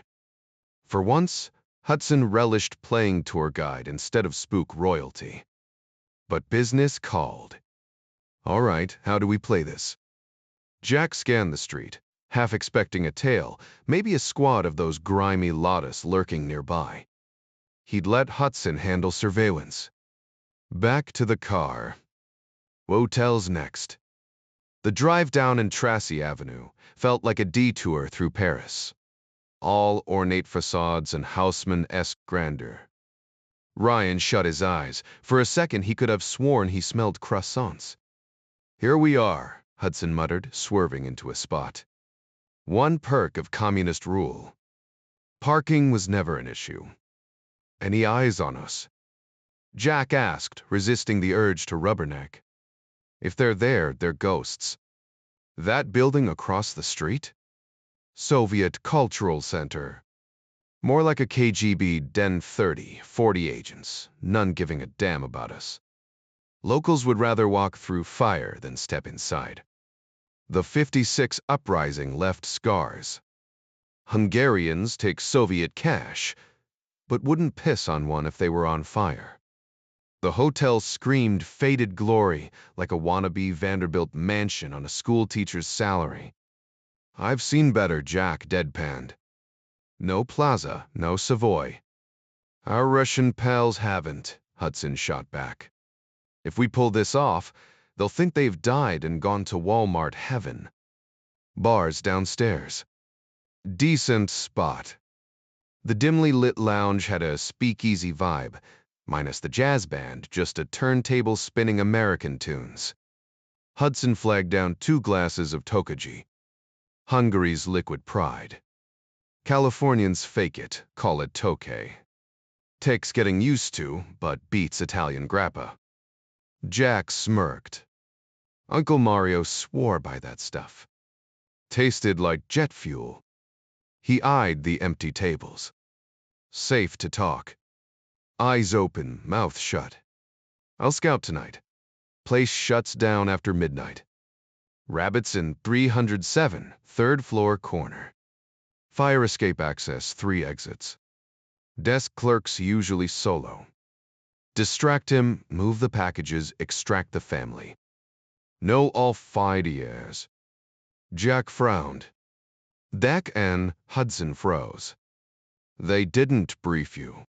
S1: For once, Hudson relished playing tour guide instead of spook royalty. But business called. All right, how do we play this? Jack scanned the street, half expecting a tail, maybe a squad of those grimy Lotus lurking nearby. He'd let Hudson handle surveillance. Back to the car. Hotels next. The drive down Andrassy Avenue felt like a detour through Paris. All ornate facades and Haussmann-esque grandeur. Ryan shut his eyes. For a second, he could have sworn he smelled croissants. Here we are, Hudson muttered, swerving into a spot. One perk of communist rule. Parking was never an issue. Any eyes on us? Jack asked, resisting the urge to rubberneck. If they're there, they're ghosts. That building across the street? Soviet Cultural Center. More like a KGB Den 30, 40 agents, none giving a damn about us. Locals would rather walk through fire than step inside. The '56 uprising left scars. Hungarians take Soviet cash, but wouldn't piss on one if they were on fire. The hotel screamed faded glory like a wannabe Vanderbilt mansion on a schoolteacher's salary. I've seen better, Jack deadpanned. No Plaza, no Savoy. Our Russian pals haven't, Hudson shot back. If we pull this off, they'll think they've died and gone to Walmart heaven. Bars downstairs. Decent spot. The dimly lit lounge had a speakeasy vibe, minus the jazz band, just a turntable spinning American tunes. Hudson flagged down 2 glasses of Tokaji, Hungary's liquid pride. Californians fake it, call it Tokay. Takes getting used to, but beats Italian grappa. Jack smirked. Uncle Mario swore by that stuff. Tasted like jet fuel. He eyed the empty tables. Safe to talk. Eyes open, mouth shut. I'll scout tonight. Place shuts down after midnight. Rabbits in 307, third floor corner. Fire escape access, 3 exits. Desk clerks usually solo. Distract him, move the packages, extract the family. No all-fidiers. Jack frowned. Dak and Hudson froze. They didn't brief you.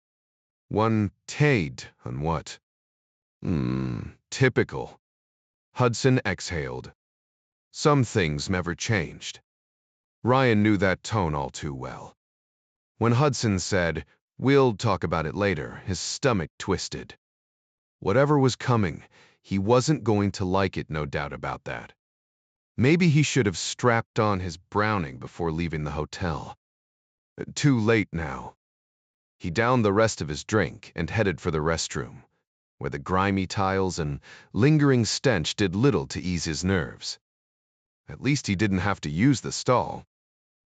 S1: One taid on what? Typical. Hudson exhaled. Some things never changed. Ryan knew that tone all too well. When Hudson said, "We'll talk about it later," his stomach twisted. Whatever was coming, he wasn't going to like it, no doubt about that. Maybe he should have strapped on his Browning before leaving the hotel. Too late now. He downed the rest of his drink and headed for the restroom, where the grimy tiles and lingering stench did little to ease his nerves. At least he didn't have to use the stall.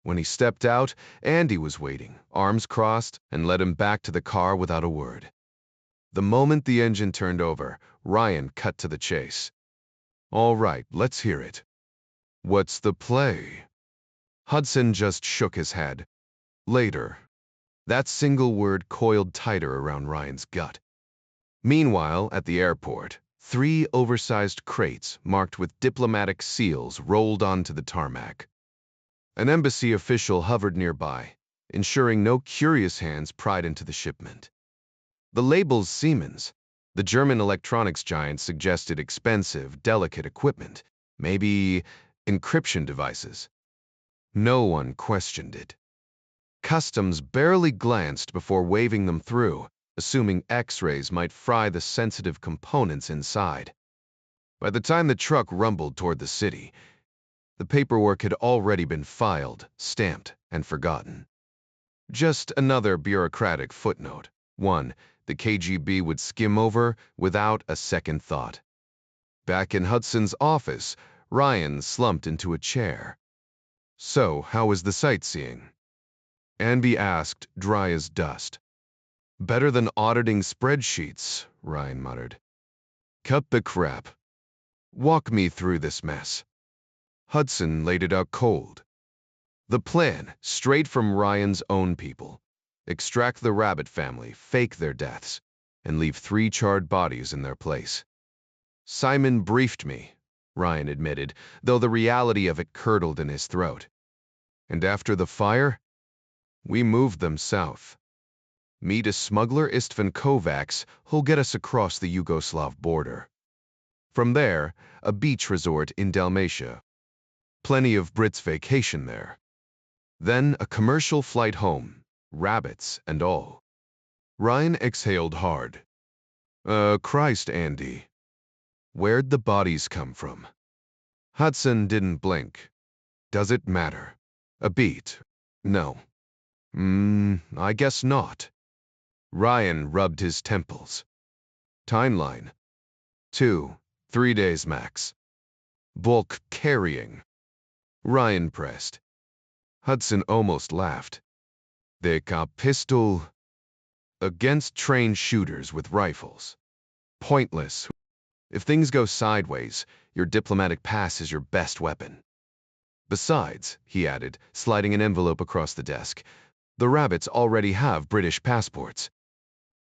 S1: When he stepped out, Andy was waiting, arms crossed, and led him back to the car without a word. The moment the engine turned over, Ryan cut to the chase. "All right, let's hear it. What's the play?" Hudson just shook his head. "Later." That single word coiled tighter around Ryan's gut. Meanwhile, at the airport, 3 oversized crates marked with diplomatic seals rolled onto the tarmac. An embassy official hovered nearby, ensuring no curious hands pried into the shipment. The labels Siemens, the German electronics giant, suggested expensive, delicate equipment, maybe encryption devices. No one questioned it. Customs barely glanced before waving them through, assuming X-rays might fry the sensitive components inside. By the time the truck rumbled toward the city, the paperwork had already been filed, stamped, and forgotten. Just another bureaucratic footnote, one the KGB would skim over without a second thought. Back in Hudson's office, Ryan slumped into a chair. "So, how was the sightseeing?" Andy asked, dry as dust. "Better than auditing spreadsheets," Ryan muttered. "Cut the crap. Walk me through this mess." Hudson laid it out cold. The plan, straight from Ryan's own people. Extract the Rabbit family, fake their deaths, and leave 3 charred bodies in their place. "Simon briefed me," Ryan admitted, though the reality of it curdled in his throat. "And after the fire? We moved them south. Meet a smuggler, Istvan Kovacs, who'll get us across the Yugoslav border. From there, a beach resort in Dalmatia. Plenty of Brits vacation there. Then a commercial flight home, rabbits and all." Ryan exhaled hard. Christ, Andy. Where'd the bodies come from?" Hudson didn't blink. "Does it matter? A beat? No. I guess not." Ryan rubbed his temples. "Timeline? 2-3 days max. Bulk carrying." Ryan pressed. Hudson almost laughed. "They got pistol against trained shooters with rifles. Pointless. If things go sideways, your diplomatic pass is your best weapon. Besides," he added, sliding an envelope across the desk, "the Rabbits already have British passports."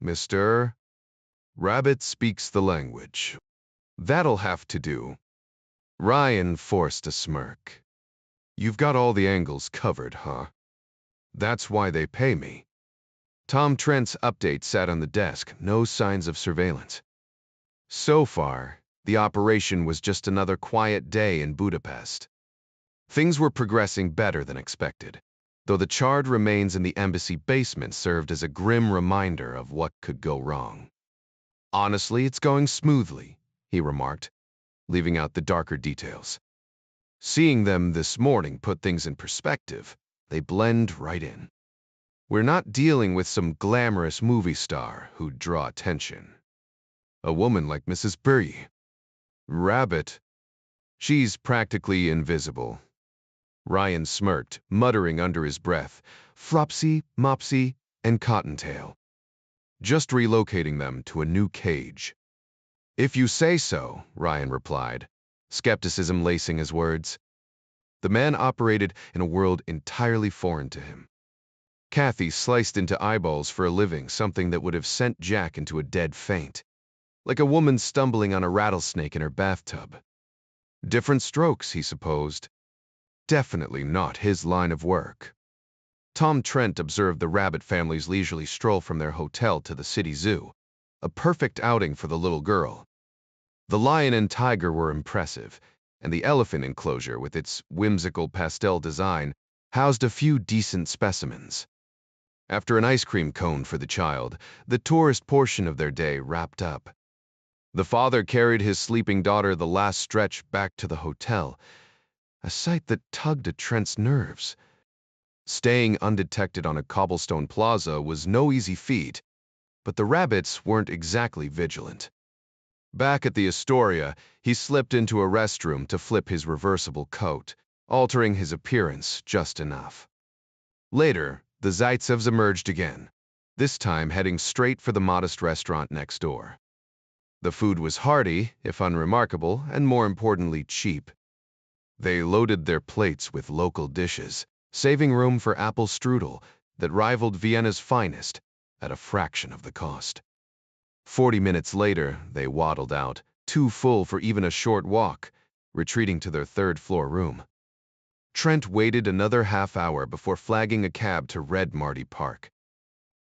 S1: "Mr. Rabbit speaks the language. That'll have to do." Ryan forced a smirk. "You've got all the angles covered, huh? That's why they pay me." Tom Trent's update sat on the desk, no signs of surveillance. So far, the operation was just another quiet day in Budapest. Things were progressing better than expected, though the charred remains in the embassy basement served as a grim reminder of what could go wrong. "Honestly, it's going smoothly," he remarked, leaving out the darker details. "Seeing them this morning put things in perspective. They blend right in." We're not dealing with some glamorous movie star who'd draw attention. A woman like Mrs. Burry. Rabbit. She's practically invisible. Ryan smirked, muttering under his breath, Flopsy, Mopsy, and Cottontail. Just relocating them to a new cage. If you say so, Ryan replied, skepticism lacing his words. The man operated in a world entirely foreign to him. Kathy sliced into eyeballs for a living, something that would have sent Jack into a dead faint. Like a woman stumbling on a rattlesnake in her bathtub. Different strokes, he supposed. Definitely not his line of work. Tom Trent observed the Rabbit family's leisurely stroll from their hotel to the city zoo, a perfect outing for the little girl. The lion and tiger were impressive, and the elephant enclosure, with its whimsical pastel design, housed a few decent specimens. After an ice cream cone for the child, the tourist portion of their day wrapped up. The father carried his sleeping daughter the last stretch back to the hotel, a sight that tugged at Trent's nerves. Staying undetected on a cobblestone plaza was no easy feat, but the Rabbits weren't exactly vigilant. Back at the Astoria, he slipped into a restroom to flip his reversible coat, altering his appearance just enough. Later, the Zaitsevs emerged again, this time heading straight for the modest restaurant next door. The food was hearty, if unremarkable, and more importantly, cheap. They loaded their plates with local dishes, saving room for apple strudel that rivaled Vienna's finest at a fraction of the cost. 40 minutes later, they waddled out, too full for even a short walk, retreating to their third-floor room. Trent waited another half hour before flagging a cab to Red Marty Park.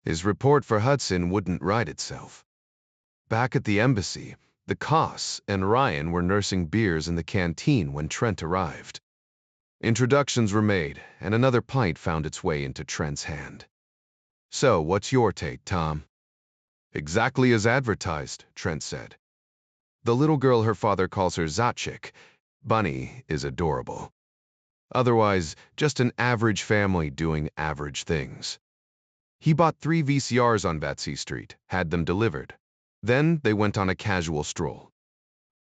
S1: His report for Hudson wouldn't write itself. Back at the embassy, the Koss and Ryan were nursing beers in the canteen when Trent arrived. Introductions were made, and another pint found its way into Trent's hand. So, what's your take, Tom? Exactly as advertised, Trent said. The little girl her father calls her Zatchik, Bunny, is adorable. Otherwise, just an average family doing average things. He bought 3 VCRs on Betsy Street, had them delivered. Then they went on a casual stroll.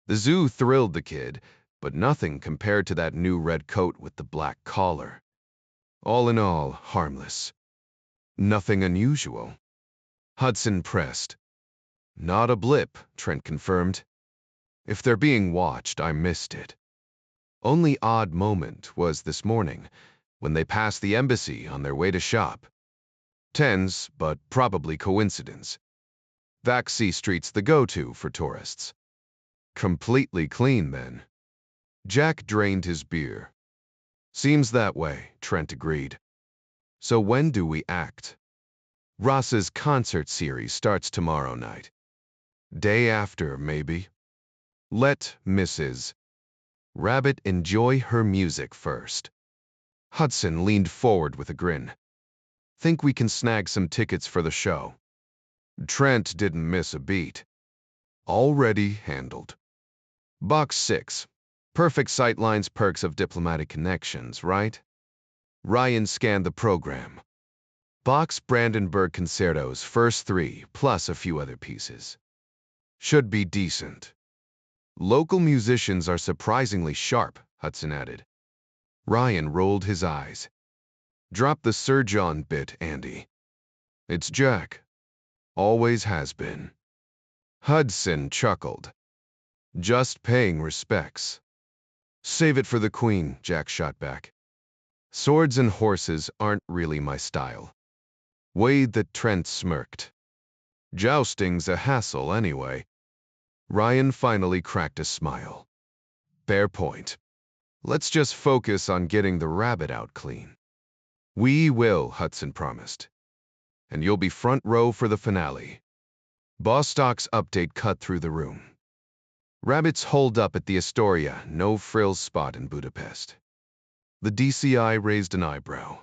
S1: The zoo thrilled the kid, but nothing compared to that new red coat with the black collar. All in all, harmless. Nothing unusual. Hudson pressed. Not a blip, Trent confirmed. If they're being watched, I missed it. Only odd moment was this morning, when they passed the embassy on their way to shop. Tense, but probably coincidence. Vaxi Street's the go-to for tourists. Completely clean, then. Jack drained his beer. Seems that way, Trent agreed. So when do we act? Ross's concert series starts tomorrow night. Day after, maybe. Let Mrs. Rabbit enjoy her music first. Hudson leaned forward with a grin. Think we can snag some tickets for the show? Trent didn't miss a beat. Already handled. Box 6. Perfect sightlines, perks of diplomatic connections, right? Ryan scanned the program. Bach's Brandenburg Concertos, first 3, plus a few other pieces. Should be decent. Local musicians are surprisingly sharp, Hudson added. Ryan rolled his eyes. Drop the Sir John bit, Andy. It's Jack. Always has been. Hudson chuckled. Just paying respects. Save it for the Queen, Jack shot back. Swords and horses aren't really my style. Wade that Trent smirked. Jousting's a hassle anyway. Ryan finally cracked a smile. Fair point. Let's just focus on getting the rabbit out clean. We will, Hudson promised. And you'll be front row for the finale. Bostock's update cut through the room. Rabbits holed up at the Astoria, no frills spot in Budapest. The DCI raised an eyebrow.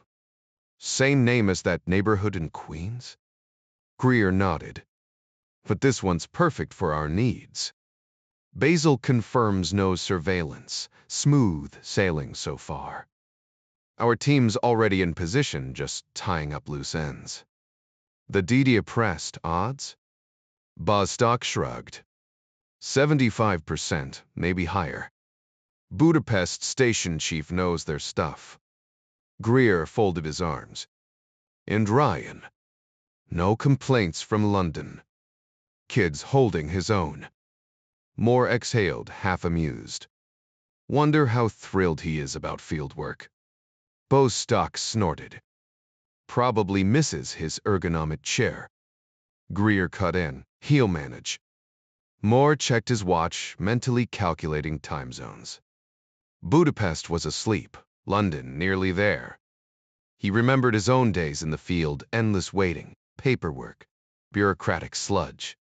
S1: Same name as that neighborhood in Queens? Greer nodded. But this one's perfect for our needs. Basil confirms no surveillance. Smooth sailing so far. Our team's already in position, just tying up loose ends. The DD pressed odds? Bostock shrugged. 75%, maybe higher. Budapest station chief knows their stuff. Greer folded his arms. And Ryan. No complaints from London. Kid's holding his own. Moore exhaled, half amused. Wonder how thrilled he is about fieldwork. Bostock snorted. Probably misses his ergonomic chair. Greer cut in. He'll manage. Moore checked his watch, mentally calculating time zones. Budapest was asleep, London nearly there. He remembered his own days in the field, endless waiting, paperwork, bureaucratic sludge.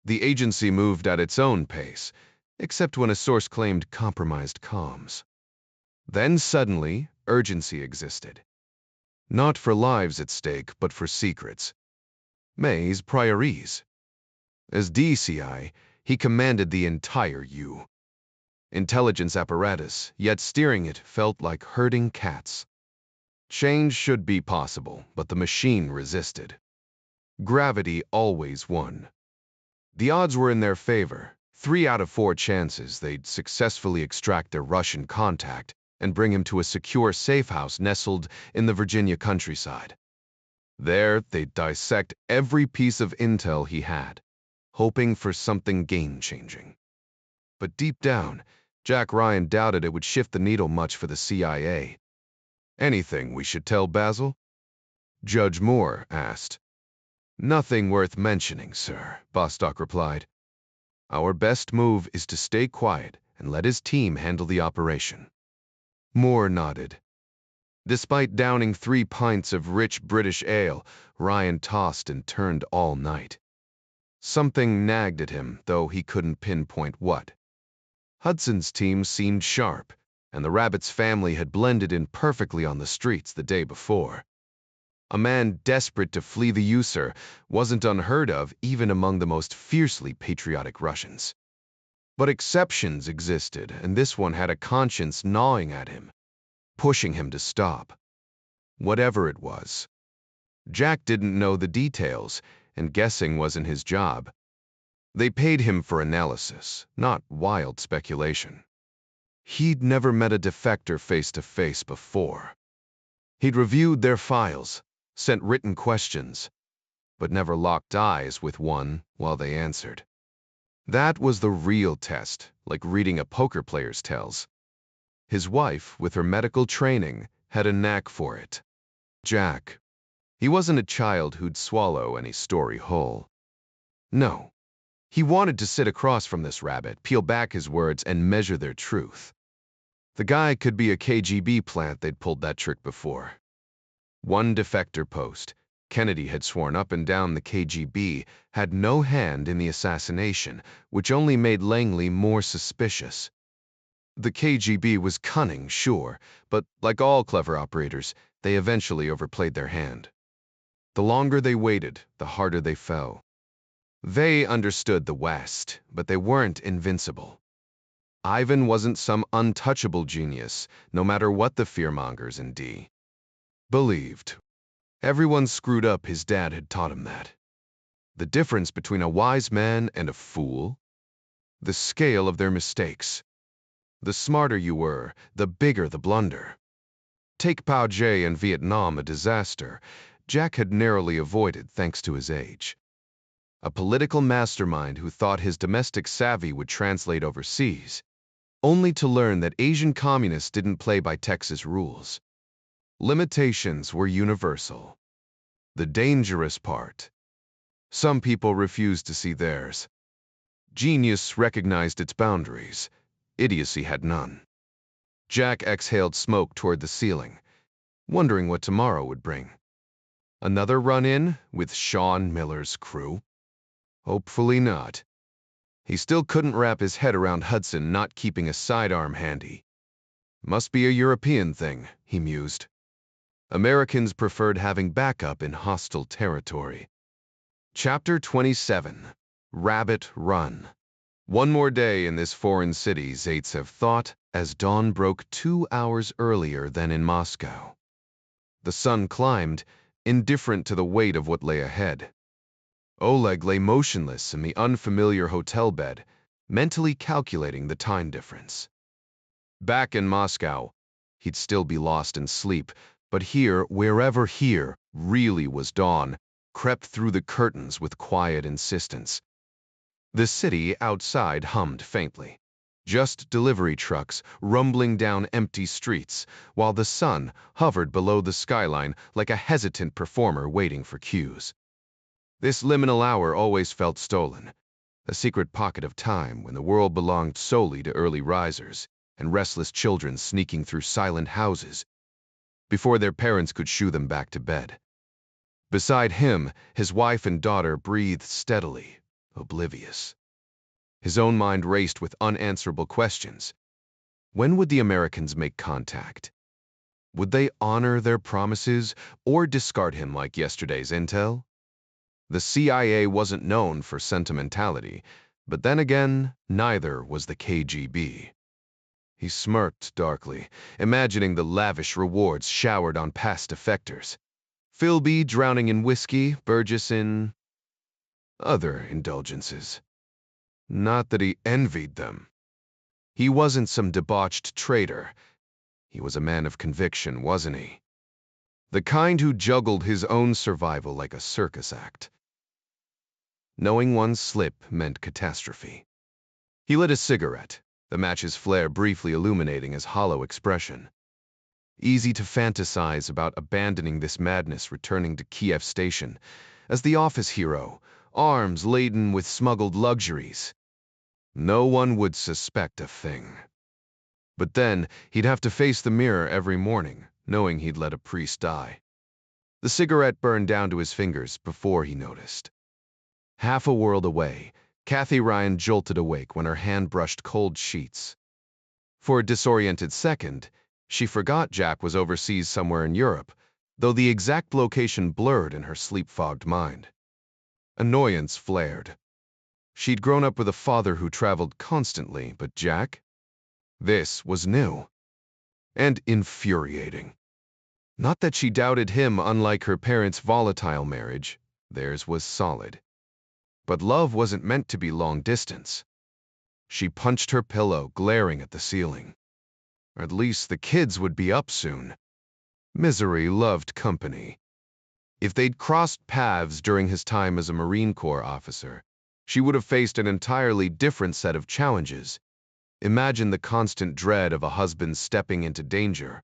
S1: The agency moved at its own pace, except when a source claimed compromised comms. Then suddenly, urgency existed. Not for lives at stake, but for secrets. May's priorities. As DCI, he commanded the entire U. Intelligence apparatus, yet steering it felt like herding cats. Change should be possible, but the machine resisted. Gravity always won. The odds were in their favor. 3 out of 4 chances they'd successfully extract their Russian contact and bring him to a secure safe house nestled in the Virginia countryside. There, they'd dissect every piece of intel he had, hoping for something game-changing. But deep down, Jack Ryan doubted it would shift the needle much for the CIA. Anything we should tell Basil? Judge Moore asked. Nothing worth mentioning, sir, Bostock replied. Our best move is to stay quiet and let his team handle the operation. Moore nodded. Despite downing 3 pints of rich British ale, Ryan tossed and turned all night. Something nagged at him, though he couldn't pinpoint what. Hudson's team seemed sharp, and the Rabbit's family had blended in perfectly on the streets the day before. A man desperate to flee the user wasn't unheard of even among the most fiercely patriotic Russians. But exceptions existed, and this one had a conscience gnawing at him, pushing him to stop. Whatever it was. Jack didn't know the details, and guessing wasn't his job. They paid him for analysis, not wild speculation. He'd never met a defector face-to-face before. He'd reviewed their files, sent written questions, but never locked eyes with one while they answered. That was the real test, like reading a poker player's tells. His wife, with her medical training, had a knack for it. Jack. He wasn't a child who'd swallow any story whole. No. He wanted to sit across from this rabbit, peel back his words, and measure their truth. The guy could be a KGB plant they'd pulled that trick before. One defector post, Kennedy had sworn up and down the KGB, had no hand in the assassination, which only made Langley more suspicious. The KGB was cunning, sure, but like all clever operators, they eventually overplayed their hand. The longer they waited, the harder they fell. They understood the West, but they weren't invincible. Ivan wasn't some untouchable genius, no matter what the fearmongers in D believed. Everyone screwed up, his dad had taught him that. The difference between a wise man and a fool? The scale of their mistakes. The smarter you were, the bigger the blunder. Take Pao Jay in Vietnam, a disaster Jack had narrowly avoided thanks to his age. A political mastermind who thought his domestic savvy would translate overseas, only to learn that Asian communists didn't play by Texas rules. Limitations were universal. The dangerous part. Some people refused to see theirs. Genius recognized its boundaries. Idiocy had none. Jack exhaled smoke toward the ceiling, wondering what tomorrow would bring. Another run-in with Sean Miller's crew? Hopefully not. He still couldn't wrap his head around Hudson not keeping a sidearm handy. Must be a European thing, he mused. Americans preferred having backup in hostile territory. Chapter 27. Rabbit Run. One more day in this foreign city, Zaitsev thought, as dawn broke 2 hours earlier than in Moscow. The sun climbed, indifferent to the weight of what lay ahead. Oleg lay motionless in the unfamiliar hotel bed, mentally calculating the time difference. Back in Moscow, he'd still be lost in sleep, but here, wherever here really was dawn, crept through the curtains with quiet insistence. The city outside hummed faintly. Just delivery trucks rumbling down empty streets, while the sun hovered below the skyline like a hesitant performer waiting for cues. This liminal hour always felt stolen, a secret pocket of time when the world belonged solely to early risers and restless children sneaking through silent houses before their parents could shoo them back to bed. Beside him, his wife and daughter breathed steadily, oblivious. His own mind raced with unanswerable questions. When would the Americans make contact? Would they honor their promises or discard him like yesterday's intel? The CIA wasn't known for sentimentality, but then again, neither was the KGB. He smirked darkly, imagining the lavish rewards showered on past defectors. Philby drowning in whiskey, Burgess in other indulgences. Not that he envied them. He wasn't some debauched traitor. He was a man of conviction, wasn't he? The kind who juggled his own survival like a circus act. Knowing one slip meant catastrophe. He lit a cigarette, the match's flare briefly illuminating his hollow expression. Easy to fantasize about abandoning this madness returning to Kiev Station as the office hero, arms laden with smuggled luxuries. No one would suspect a thing. But then he'd have to face the mirror every morning, knowing he'd let a priest die. The cigarette burned down to his fingers before he noticed. Half a world away, Kathy Ryan jolted awake when her hand brushed cold sheets. For a disoriented second, she forgot Jack was overseas somewhere in Europe, though the exact location blurred in her sleep-fogged mind. Annoyance flared. She'd grown up with a father who traveled constantly, but Jack? This was new. And infuriating. Not that she doubted him, unlike her parents' volatile marriage. Theirs was solid. But love wasn't meant to be long distance. She punched her pillow, glaring at the ceiling. At least the kids would be up soon. Misery loved company. If they'd crossed paths during his time as a Marine Corps officer, she would have faced an entirely different set of challenges. Imagine the constant dread of a husband stepping into danger,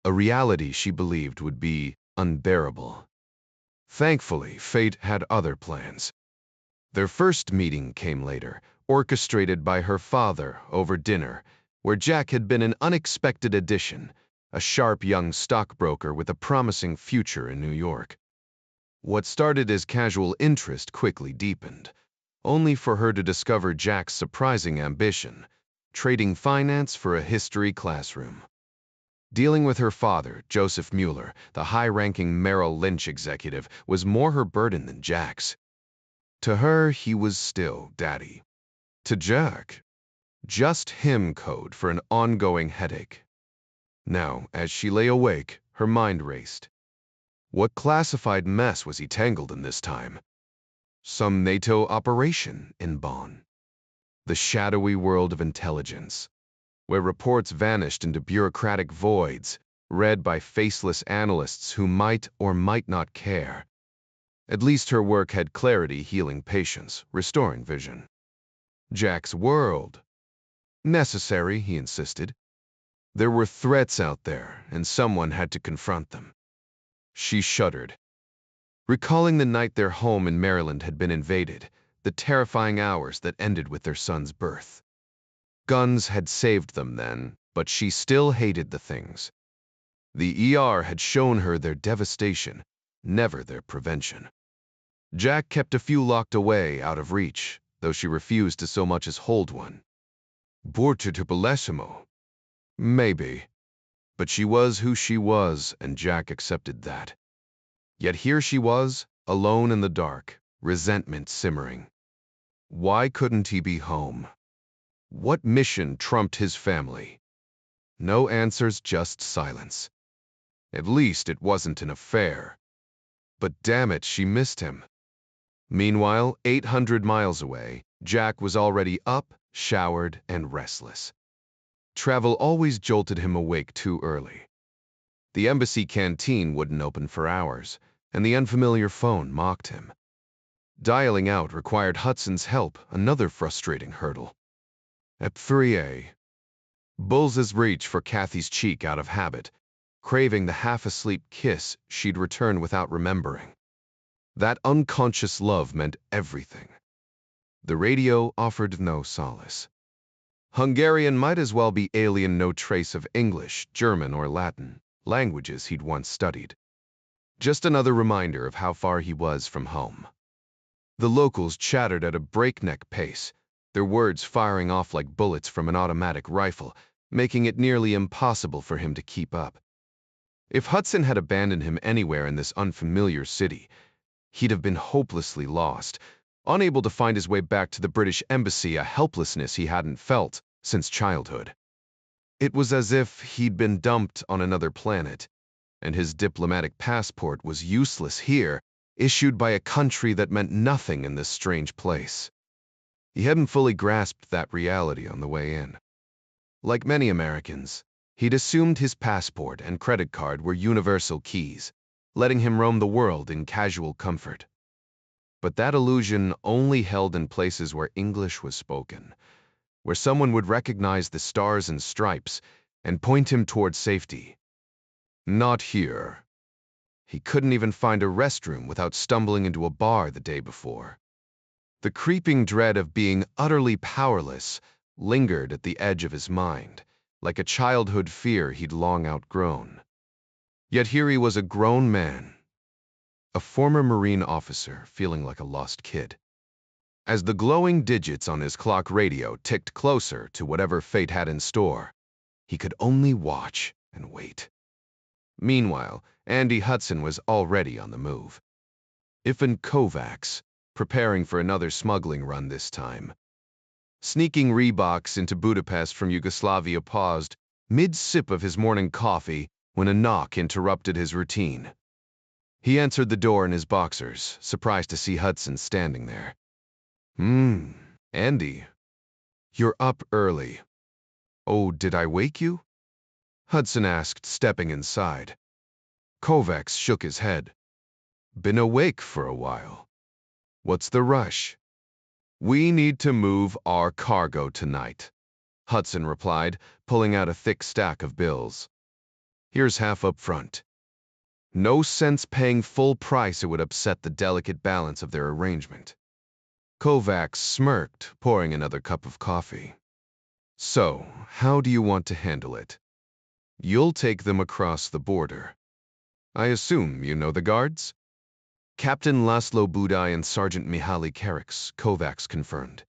S1: a reality she believed would be unbearable. Thankfully, fate had other plans. Their first meeting came later, orchestrated by her father over dinner, where Jack had been an unexpected addition, a sharp young stockbroker with a promising future in New York. What started as casual interest quickly deepened, only for her to discover Jack's surprising ambition, trading finance for a history classroom. Dealing with her father, Joseph Mueller, the high-ranking Merrill Lynch executive, was more her burden than Jack's. To her, he was still daddy. To Jack, just him code for an ongoing headache. Now, as she lay awake, her mind raced. What classified mess was he tangled in this time? Some NATO operation in Bonn. The shadowy world of intelligence, where reports vanished into bureaucratic voids, read by faceless analysts who might or might not care. At least her work had clarity, healing patience, restoring vision. Jack's world. Necessary, he insisted. There were threats out there, and someone had to confront them. She shuddered, recalling the night their home in Maryland had been invaded, the terrifying hours that ended with their son's birth. Guns had saved them then, but she still hated the things. The ER had shown her their devastation, never their prevention. Jack kept a few locked away, out of reach, though she refused to so much as hold one. Bortitipalessimo. Maybe. But she was who she was, and Jack accepted that. Yet here she was, alone in the dark, resentment simmering. Why couldn't he be home? What mission trumped his family? No answers, just silence. At least it wasn't an affair. But damn it, she missed him. Meanwhile, 800 miles away, Jack was already up, showered, and restless. Travel always jolted him awake too early. The embassy canteen wouldn't open for hours, and the unfamiliar phone mocked him. Dialing out required Hudson's help, another frustrating hurdle. At 3 a.m., Bulls's reach for Kathy's cheek out of habit, craving the half-asleep kiss she'd returned without remembering. That unconscious love meant everything. The radio offered no solace. Hungarian might as well be alien, no trace of English, German, or Latin, languages he'd once studied. Just another reminder of how far he was from home. The locals chattered at a breakneck pace, their words firing off like bullets from an automatic rifle, making it nearly impossible for him to keep up. If Hudson had abandoned him anywhere in this unfamiliar city, he'd have been hopelessly lost, unable to find his way back to the British embassy, a helplessness he hadn't felt since childhood. It was as if he'd been dumped on another planet, and his diplomatic passport was useless here, issued by a country that meant nothing in this strange place. He hadn't fully grasped that reality on the way in. Like many Americans, he'd assumed his passport and credit card were universal keys, letting him roam the world in casual comfort. But that illusion only held in places where English was spoken, where someone would recognize the stars and stripes and point him toward safety. Not here. He couldn't even find a restroom without stumbling into a bar the day before. The creeping dread of being utterly powerless lingered at the edge of his mind, like a childhood fear he'd long outgrown. Yet here he was, a grown man, a former Marine officer feeling like a lost kid. As the glowing digits on his clock radio ticked closer to whatever fate had in store, he could only watch and wait. Meanwhile, Andy Hudson was already on the move. Ivan Kovacs, preparing for another smuggling run this time. Sneaking Reeboks into Budapest from Yugoslavia, paused mid-sip of his morning coffee when a knock interrupted his routine. He answered the door in his boxers, surprised to see Hudson standing there. Andy. You're up early. Oh, did I wake you? Hudson asked, stepping inside. Kovacs shook his head. Been awake for a while. What's the rush? We need to move our cargo tonight, Hudson replied, pulling out a thick stack of bills. Here's half up front. No sense paying full price, it would upset the delicate balance of their arrangement. Kovacs smirked, pouring another cup of coffee. So, how do you want to handle it? You'll take them across the border. I assume you know the guards? Captain Laszlo Budai and Sergeant Mihaly Kariks, Kovacs confirmed.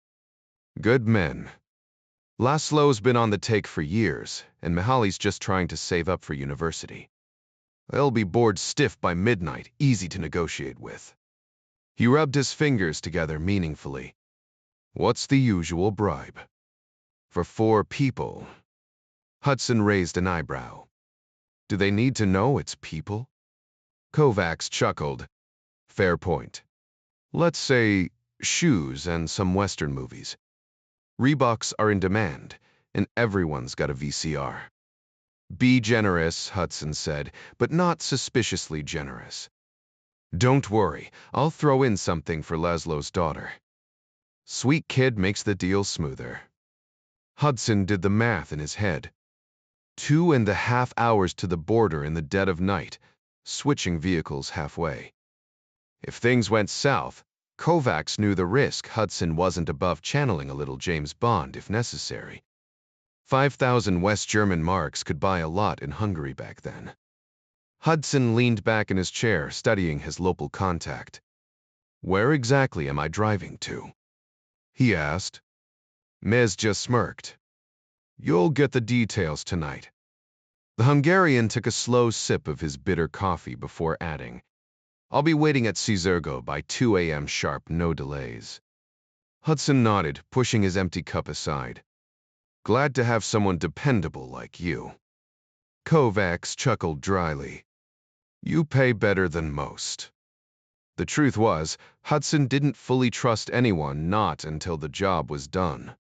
S1: Good men. Laszlo's been on the take for years, and Mihaly's just trying to save up for university. They'll be bored stiff by midnight, easy to negotiate with. He rubbed his fingers together meaningfully. What's the usual bribe? For 4 people. Hudson raised an eyebrow. Do they need to know it's people? Kovacs chuckled. Fair point. Let's say shoes and some Western movies. Reeboks are in demand, and everyone's got a VCR. Be generous, Hudson said, but not suspiciously generous. Don't worry, I'll throw in something for Laszlo's daughter. Sweet kid makes the deal smoother. Hudson did the math in his head. 2.5 hours to the border in the dead of night, switching vehicles halfway. If things went south, Kovacs knew the risk. Hudson wasn't above channeling a little James Bond if necessary. 5,000 West German marks could buy a lot in Hungary back then. Hudson leaned back in his chair, studying his local contact. Where exactly am I driving to? He asked. Mez just smirked. You'll get the details tonight. The Hungarian took a slow sip of his bitter coffee before adding, I'll be waiting at Sizergo by 2 a.m. sharp, no delays. Hudson nodded, pushing his empty cup aside. Glad to have someone dependable like you. Kovacs chuckled dryly. You pay better than most. The truth was, Hudson didn't fully trust anyone, not until the job was done.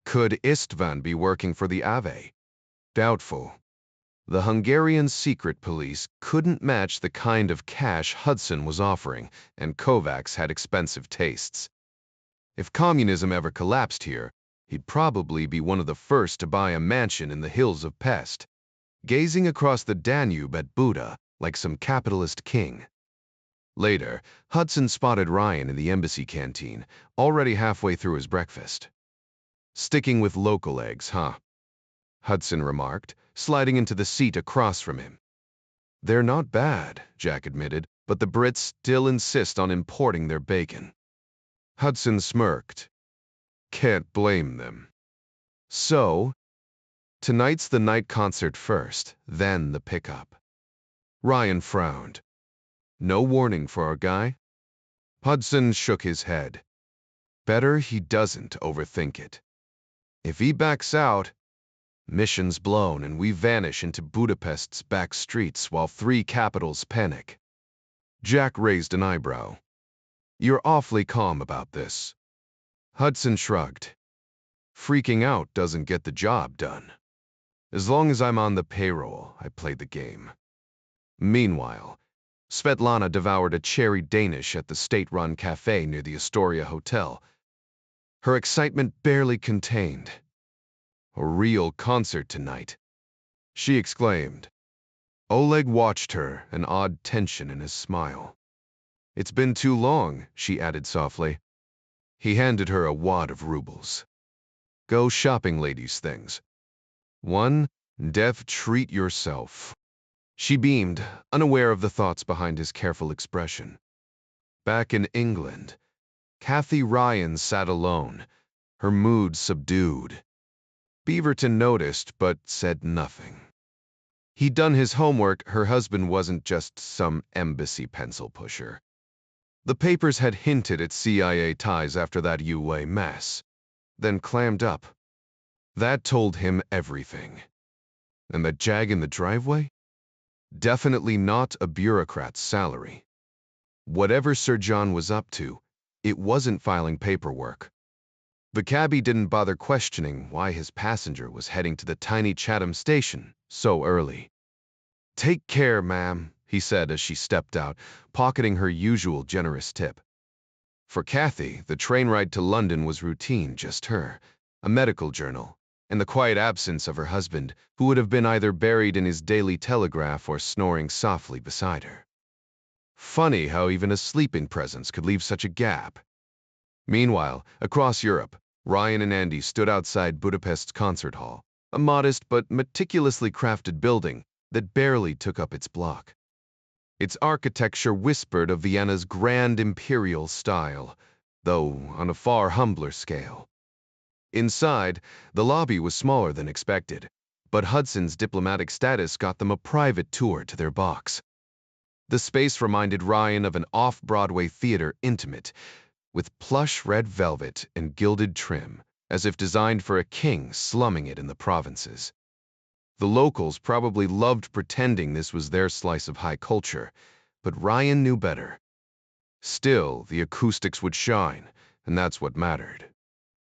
S1: Could Istvan be working for the Ave? Doubtful. The Hungarian secret police couldn't match the kind of cash Hudson was offering, and Kovacs had expensive tastes. If communism ever collapsed here, he'd probably be one of the first to buy a mansion in the hills of Pest, gazing across the Danube at Buda like some capitalist king. Later, Hudson spotted Ryan in the embassy canteen, already halfway through his breakfast. Sticking with local eggs, huh? Hudson remarked, sliding into the seat across from him. They're not bad, Jack admitted, but the Brits still insist on importing their bacon. Hudson smirked. Can't blame them. So, tonight's the night concert first, then the pickup. Ryan frowned. No warning for our guy? Hudson shook his head. Better he doesn't overthink it. If he backs out, mission's blown and we vanish into Budapest's back streets while 3 capitals panic. Jack raised an eyebrow. You're awfully calm about this. Hudson shrugged. Freaking out doesn't get the job done. As long as I'm on the payroll, I play the game. Meanwhile, Svetlana devoured a cherry Danish at the state-run cafe near the Astoria Hotel. Her excitement barely contained. A real concert tonight, she exclaimed. Oleg watched her, an odd tension in his smile. It's been too long, she added softly. He handed her a wad of rubles. Go shopping, ladies' things. One, death treat yourself. She beamed, unaware of the thoughts behind his careful expression. Back in England, Kathy Ryan sat alone, her mood subdued. Beaverton noticed, but said nothing. He'd done his homework. Her husband wasn't just some embassy pencil pusher. The papers had hinted at CIA ties after that UA mess, then clammed up. That told him everything. And that jag in the driveway? Definitely not a bureaucrat's salary. Whatever Sir John was up to, it wasn't filing paperwork. The cabbie didn't bother questioning why his passenger was heading to the tiny Chatham station so early. Take care, ma'am, he said as she stepped out, pocketing her usual generous tip. For Kathy, the train ride to London was routine, just her, a medical journal, and the quiet absence of her husband, who would have been either buried in his Daily Telegraph or snoring softly beside her. Funny how even a sleeping presence could leave such a gap. Meanwhile, across Europe, Ryan and Andy stood outside Budapest's concert hall, a modest but meticulously crafted building that barely took up its block. Its architecture whispered of Vienna's grand imperial style, though on a far humbler scale. Inside, the lobby was smaller than expected, but Hudson's diplomatic status got them a private tour to their box. The space reminded Ryan of an off-Broadway theater intimate, with plush red velvet and gilded trim, as if designed for a king slumming it in the provinces. The locals probably loved pretending this was their slice of high culture, but Ryan knew better. Still, the acoustics would shine, and that's what mattered.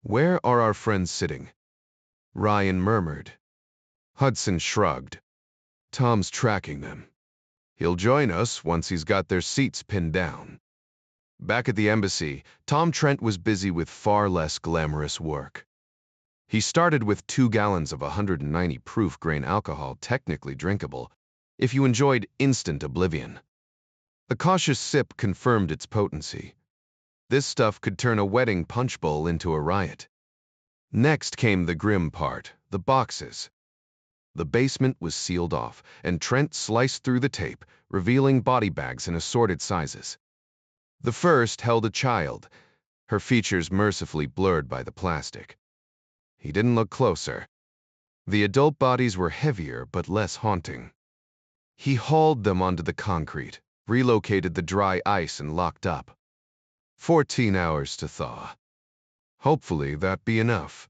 S1: Where are our friends sitting? Ryan murmured. Hudson shrugged. Tom's tracking them. He'll join us once he's got their seats pinned down. Back at the embassy, Tom Trent was busy with far less glamorous work. He started with 2 gallons of 190 proof grain alcohol, technically drinkable, if you enjoyed instant oblivion. A cautious sip confirmed its potency. This stuff could turn a wedding punch bowl into a riot. Next came the grim part, the boxes. The basement was sealed off, and Trent sliced through the tape, revealing body bags in assorted sizes. The first held a child, her features mercifully blurred by the plastic. He didn't look closer. The adult bodies were heavier but less haunting. He hauled them onto the concrete, relocated the dry ice, and locked up. 14 hours to thaw. Hopefully that'd be enough.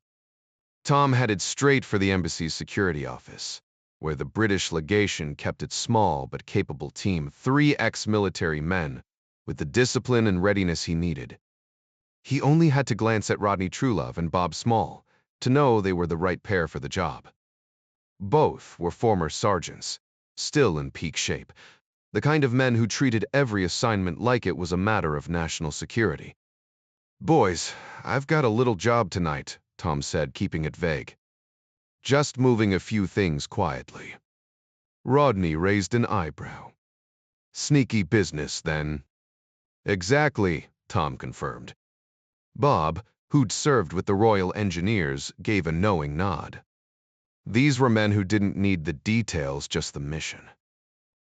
S1: Tom headed straight for the embassy's security office, where the British legation kept its small but capable team of 3 ex-military men with the discipline and readiness he needed. He only had to glance at Rodney Truelove and Bob Small to know they were the right pair for the job. Both were former sergeants, still in peak shape, the kind of men who treated every assignment like it was a matter of national security. "Boys, I've got a little job tonight," Tom said, keeping it vague. "Just moving a few things quietly." Rodney raised an eyebrow. "Sneaky business, then." "Exactly," Tom confirmed. Bob, who'd served with the Royal Engineers, gave a knowing nod. These were men who didn't need the details, just the mission.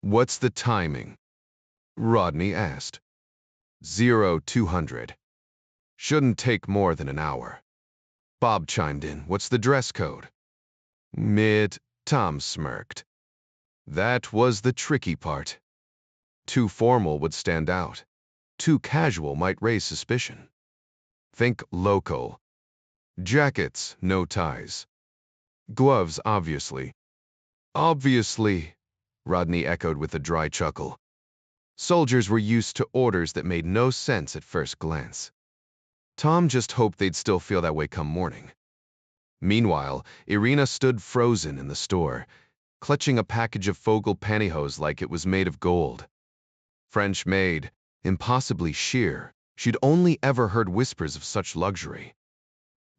S1: "What's the timing?" Rodney asked. 0200. Shouldn't take more than an hour. Bob chimed in. "What's the dress code?" Tom smirked. That was the tricky part. Too formal would stand out. Too casual might raise suspicion. Think local. Jackets, no ties. Gloves, obviously. Obviously, Rodney echoed with a dry chuckle. Soldiers were used to orders that made no sense at first glance. Tom just hoped they'd still feel that way come morning. Meanwhile, Irina stood frozen in the store, clutching a package of Fogel pantyhose like it was made of gold. French-made, impossibly sheer, she'd only ever heard whispers of such luxury.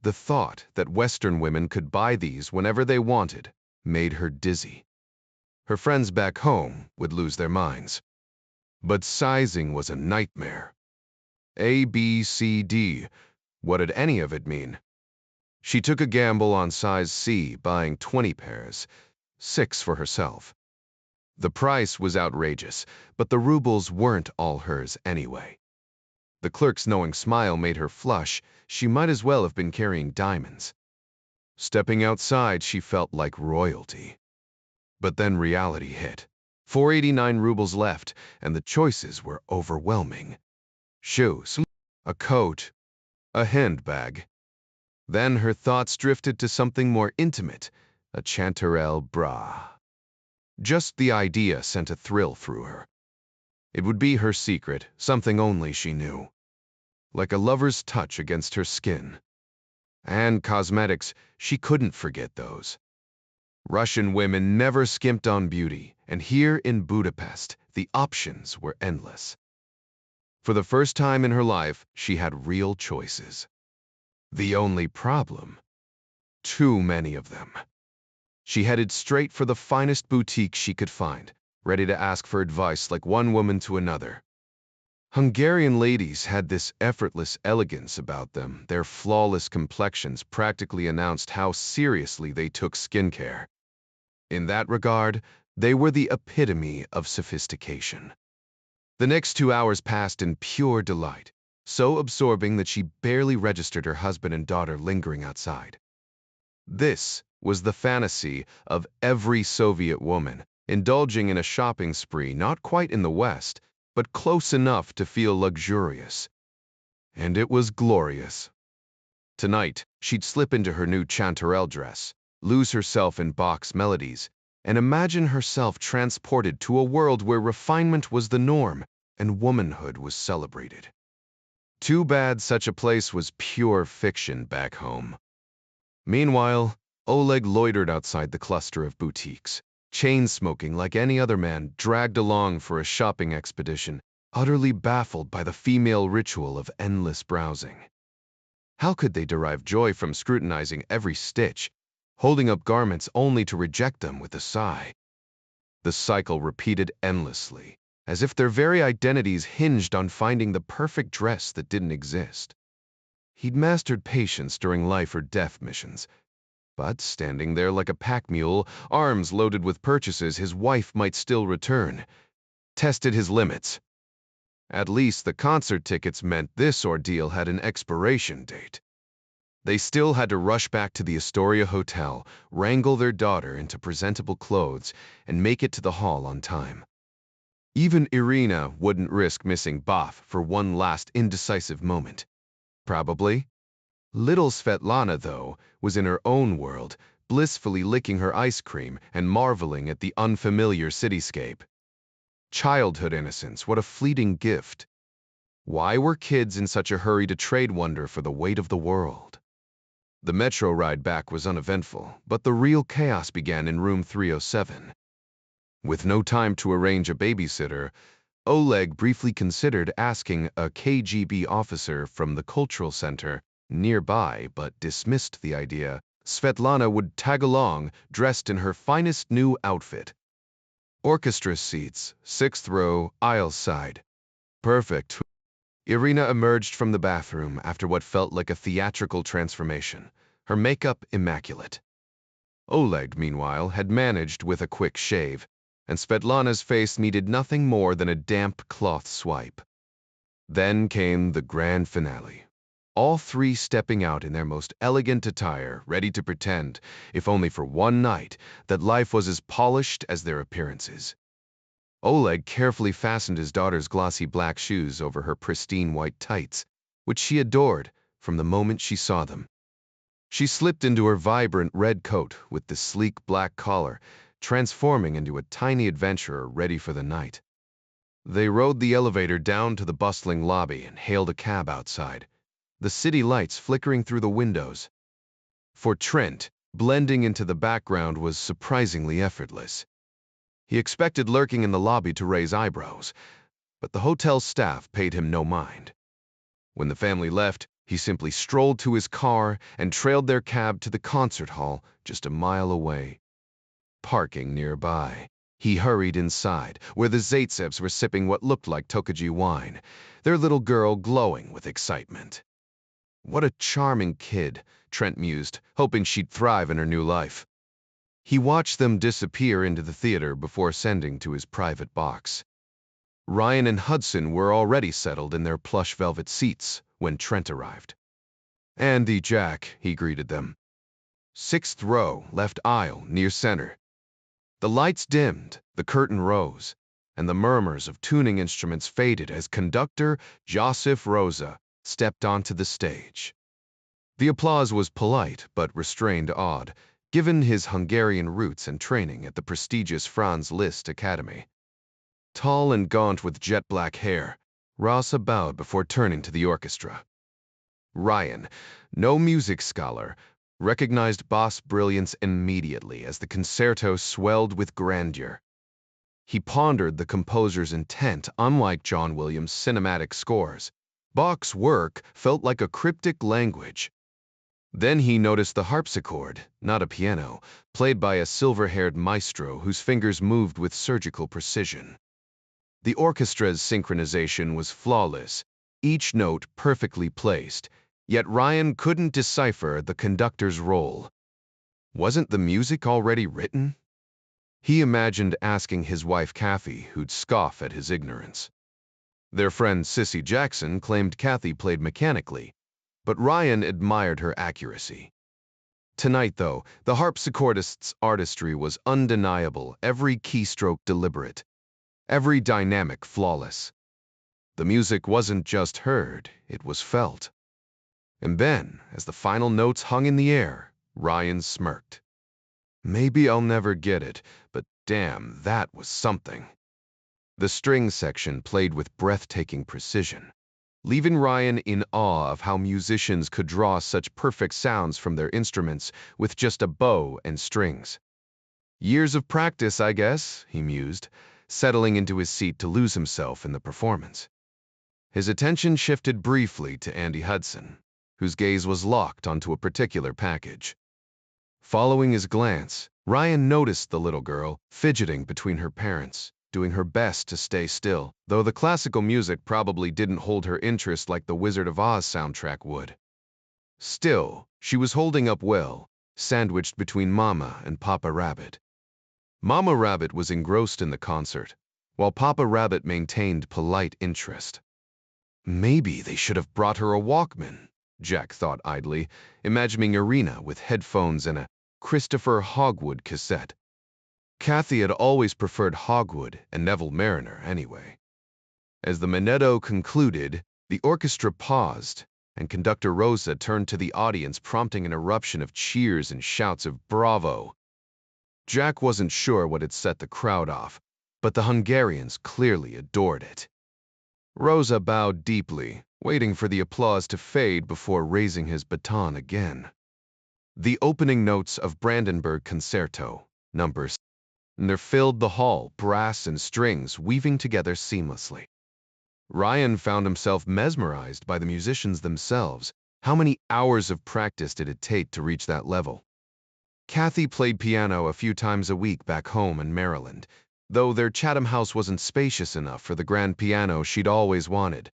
S1: The thought that Western women could buy these whenever they wanted made her dizzy. Her friends back home would lose their minds. But sizing was a nightmare. A, B, C, D. What did any of it mean? She took a gamble on size C, buying 20 pairs, 6 for herself. The price was outrageous, but the rubles weren't all hers anyway. The clerk's knowing smile made her flush. She might as well have been carrying diamonds. Stepping outside, she felt like royalty. But then reality hit. 489 rubles left, and the choices were overwhelming. Shoes, a coat, a handbag. Then her thoughts drifted to something more intimate, a chanterelle bra. Just the idea sent a thrill through her. It would be her secret, something only she knew. Like a lover's touch against her skin. And cosmetics, she couldn't forget those. Russian women never skimped on beauty, and here in Budapest, the options were endless. For the first time in her life, she had real choices. The only problem? Too many of them. She headed straight for the finest boutique she could find, ready to ask for advice like one woman to another. Hungarian ladies had this effortless elegance about them. Their flawless complexions practically announced how seriously they took skincare. In that regard, they were the epitome of sophistication. The next 2 hours passed in pure delight, so absorbing that she barely registered her husband and daughter lingering outside. This was the fantasy of every Soviet woman, indulging in a shopping spree not quite in the West, but close enough to feel luxurious. And it was glorious. Tonight, she'd slip into her new chanterelle dress, lose herself in Bach's melodies, and imagine herself transported to a world where refinement was the norm and womanhood was celebrated. Too bad such a place was pure fiction back home. Meanwhile, Oleg loitered outside the cluster of boutiques, chain-smoking like any other man dragged along for a shopping expedition, utterly baffled by the female ritual of endless browsing. How could they derive joy from scrutinizing every stitch, holding up garments only to reject them with a sigh? The cycle repeated endlessly, as if their very identities hinged on finding the perfect dress that didn't exist. He'd mastered patience during life-or-death missions, but standing there like a pack mule, arms loaded with purchases his wife might still return, tested his limits. At least the concert tickets meant this ordeal had an expiration date. They still had to rush back to the Astoria Hotel, wrangle their daughter into presentable clothes, and make it to the hall on time. Even Irina wouldn't risk missing Bach for one last indecisive moment. Probably. Little Svetlana, though, was in her own world, blissfully licking her ice cream and marveling at the unfamiliar cityscape. Childhood innocence, what a fleeting gift. Why were kids in such a hurry to trade wonder for the weight of the world? The metro ride back was uneventful, but the real chaos began in room 307. With no time to arrange a babysitter, Oleg briefly considered asking a KGB officer from the cultural center nearby, but dismissed the idea. Svetlana would tag along, dressed in her finest new outfit. Orchestra seats, 6th row, aisle side. Perfect. Irina emerged from the bathroom after what felt like a theatrical transformation, her makeup immaculate. Oleg, meanwhile, had managed with a quick shave, and Svetlana's face needed nothing more than a damp cloth swipe. Then came the grand finale. All three stepping out in their most elegant attire, ready to pretend, if only for one night, that life was as polished as their appearances. Oleg carefully fastened his daughter's glossy black shoes over her pristine white tights, which she adored from the moment she saw them. She slipped into her vibrant red coat with the sleek black collar, transforming into a tiny adventurer ready for the night. They rode the elevator down to the bustling lobby and hailed a cab outside, the city lights flickering through the windows. For Trent, blending into the background was surprisingly effortless. He expected lurking in the lobby to raise eyebrows, but the hotel staff paid him no mind. When the family left, he simply strolled to his car and trailed their cab to the concert hall just a mile away. Parking nearby, he hurried inside, where the Zaitsevs were sipping what looked like Tokaji wine, their little girl glowing with excitement. What a charming kid, Trent mused, hoping she'd thrive in her new life. He watched them disappear into the theater before sending to his private box. Ryan and Hudson were already settled in their plush velvet seats when Trent arrived. "Andy, Jack," he greeted them. 6th row, left aisle, near center. The lights dimmed, the curtain rose, and the murmurs of tuning instruments faded as conductor Joseph Rosa stepped onto the stage. The applause was polite but restrained awed, given his Hungarian roots and training at the prestigious Franz Liszt Academy. Tall and gaunt with jet-black hair, Rosa bowed before turning to the orchestra. Ryan, no music scholar, recognized Bach's brilliance immediately as the concerto swelled with grandeur. He pondered the composer's intent, unlike John Williams' cinematic scores. Bach's work felt like a cryptic language. Then he noticed the harpsichord, not a piano, played by a silver-haired maestro whose fingers moved with surgical precision. The orchestra's synchronization was flawless, each note perfectly placed, yet Ryan couldn't decipher the conductor's role. Wasn't the music already written? He imagined asking his wife Kathy, who'd scoff at his ignorance. Their friend Sissy Jackson claimed Kathy played mechanically, but Ryan admired her accuracy. Tonight, though, the harpsichordist's artistry was undeniable, every keystroke deliberate, every dynamic flawless. The music wasn't just heard, it was felt. And then, as the final notes hung in the air, Ryan smirked. Maybe I'll never get it, but damn, that was something. The string section played with breathtaking precision, leaving Ryan in awe of how musicians could draw such perfect sounds from their instruments with just a bow and strings. Years of practice, I guess, he mused, settling into his seat to lose himself in the performance. His attention shifted briefly to Andy Hudson, whose gaze was locked onto a particular package. Following his glance, Ryan noticed the little girl fidgeting between her parents, doing her best to stay still, though the classical music probably didn't hold her interest like the Wizard of Oz soundtrack would. Still, she was holding up well, sandwiched between Mama and Papa Rabbit. Mama Rabbit was engrossed in the concert, while Papa Rabbit maintained polite interest. Maybe they should have brought her a Walkman, Jack thought idly, imagining Irina with headphones and a Christopher Hogwood cassette. Kathy had always preferred Hogwood and Neville Mariner anyway. As the Minetto concluded, the orchestra paused, and conductor Rosa turned to the audience, prompting an eruption of cheers and shouts of "Bravo!" Jack wasn't sure what had set the crowd off, but the Hungarians clearly adored it. Rosa bowed deeply, waiting for the applause to fade before raising his baton again. The opening notes of Brandenburg Concerto, numbers, there filled the hall, brass and strings weaving together seamlessly. Ryan found himself mesmerized by the musicians themselves. How many hours of practice did it take to reach that level? Kathy played piano a few times a week back home in Maryland, though their Chatham house wasn't spacious enough for the grand piano she'd always wanted.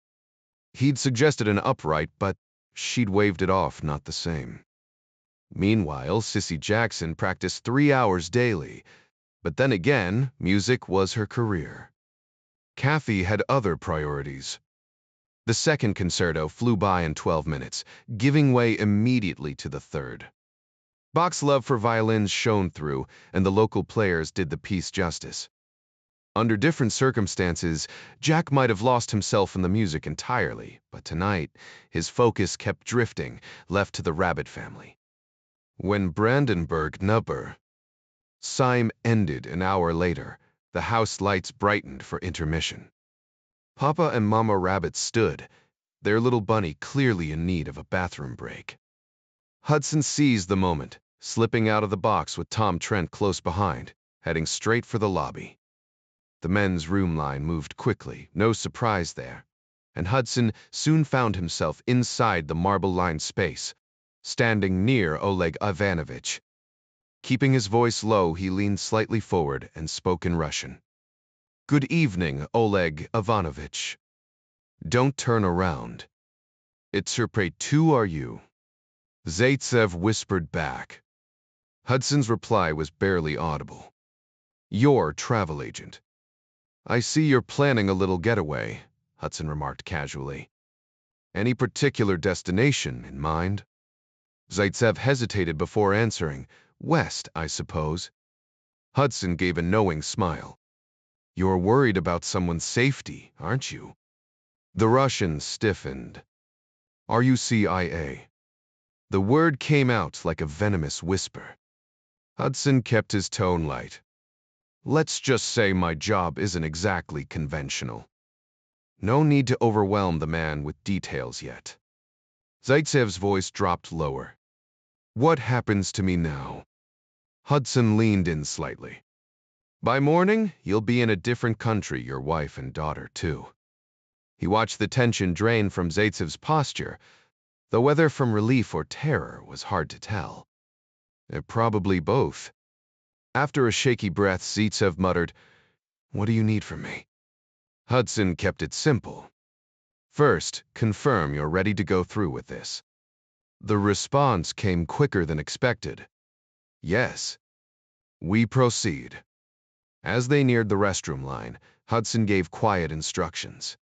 S1: He'd suggested an upright, but she'd waved it off not the same. Meanwhile, Sissy Jackson practiced 3 hours daily, but then again, music was her career. Kathy had other priorities. The second concerto flew by in 12 minutes, giving way immediately to the third. Bach's love for violins shone through, and the local players did the piece justice. Under different circumstances, Jack might have lost himself in the music entirely, but tonight, his focus kept drifting, left to the Rabbit family. When Brandenburg Number Sime ended an hour later, the house lights brightened for intermission. Papa and Mama Rabbit stood, their little bunny clearly in need of a bathroom break. Hudson seized the moment, slipping out of the box with Tom Trent close behind, heading straight for the lobby. The men's room line moved quickly, no surprise there, and Hudson soon found himself inside the marble-lined space, standing near Oleg Ivanovich. Keeping his voice low, he leaned slightly forward and spoke in Russian. "Good evening, Oleg Ivanovich. Don't turn around. It's Serpre 2, are you?" Zaitsev whispered back. Hudson's reply was barely audible. "Your travel agent." "I see you're planning a little getaway," Hudson remarked casually. "Any particular destination in mind?" Zaitsev hesitated before answering. "West, I suppose." Hudson gave a knowing smile. "You're worried about someone's safety, aren't you?" The Russian stiffened. "Are you CIA?" The word came out like a venomous whisper. Hudson kept his tone light. "Let's just say my job isn't exactly conventional." No need to overwhelm the man with details yet. Zaitsev's voice dropped lower. "What happens to me now?" Hudson leaned in slightly. "By morning, you'll be in a different country, your wife and daughter, too." He watched the tension drain from Zaitsev's posture, though whether from relief or terror was hard to tell. Probably both. After a shaky breath, Zaitsev muttered, "What do you need from me?" Hudson kept it simple. "First, confirm you're ready to go through with this." The response came quicker than expected. "Yes." "We proceed." As they neared the restroom line, Hudson gave quiet instructions.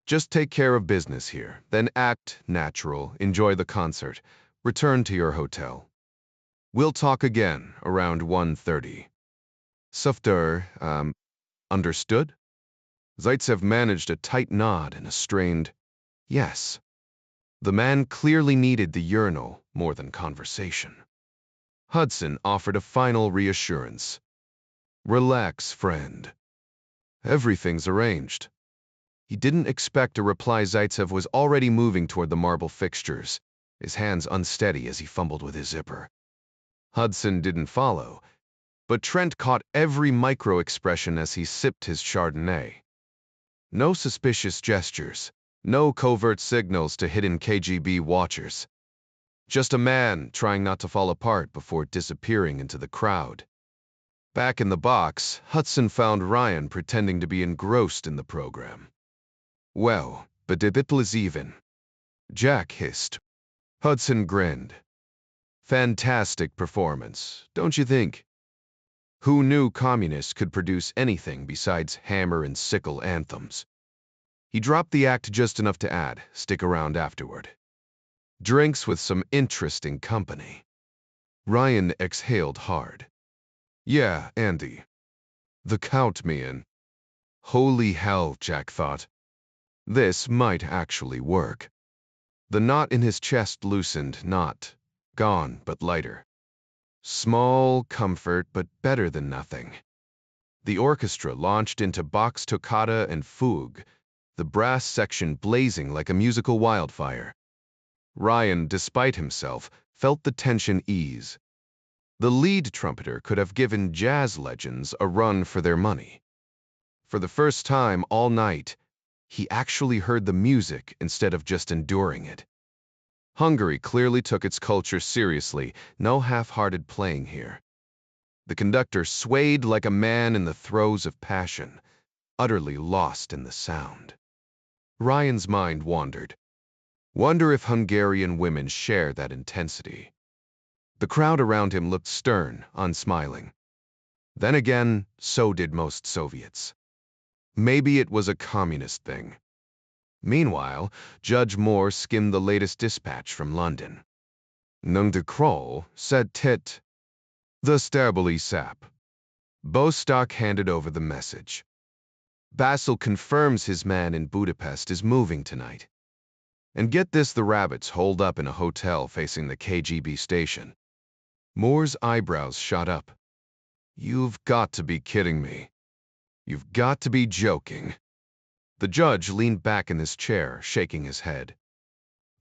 S1: "Just take care of business here, then act natural, enjoy the concert, return to your hotel. We'll talk again around 1:30. Sufter, understood?" Zaitsev managed a tight nod and a strained, "Yes." The man clearly needed the urinal more than conversation. Hudson offered a final reassurance. "Relax, friend. Everything's arranged." He didn't expect a reply. Zaitsev was already moving toward the marble fixtures, his hands unsteady as he fumbled with his zipper. Hudson didn't follow, but Trent caught every micro-expression as he sipped his Chardonnay. No suspicious gestures, no covert signals to hidden KGB watchers. Just a man trying not to fall apart before disappearing into the crowd. Back in the box, Hudson found Ryan pretending to be engrossed in the program. "Well, but it was even," Jack hissed. Hudson grinned. "Fantastic performance, don't you think?" Who knew communists could produce anything besides hammer and sickle anthems? He dropped the act just enough to add, "Stick around afterward. Drinks with some interesting company." Ryan exhaled hard. "Yeah, Andy. The count me in." Holy hell, Jack thought. This might actually work. The knot in his chest loosened, not gone, but lighter. Small comfort, but better than nothing. The orchestra launched into Bach's toccata and fugue, the brass section blazing like a musical wildfire. Ryan, despite himself, felt the tension ease. The lead trumpeter could have given jazz legends a run for their money. For the first time all night, he actually heard the music instead of just enduring it. Hungary clearly took its culture seriously, no half-hearted playing here. The conductor swayed like a man in the throes of passion, utterly lost in the sound. Ryan's mind wandered. Wonder if Hungarian women share that intensity. The crowd around him looked stern, unsmiling. Then again, so did most Soviets. Maybe it was a communist thing. Meanwhile, Judge Moore skimmed the latest dispatch from London. Nung de Krol said tit. The stably sap. Bostock handed over the message. Basil confirms his man in Budapest is moving tonight. And get this, the rabbits holed up in a hotel facing the KGB station. Moore's eyebrows shot up. You've got to be kidding me. You've got to be joking. The judge leaned back in his chair, shaking his head.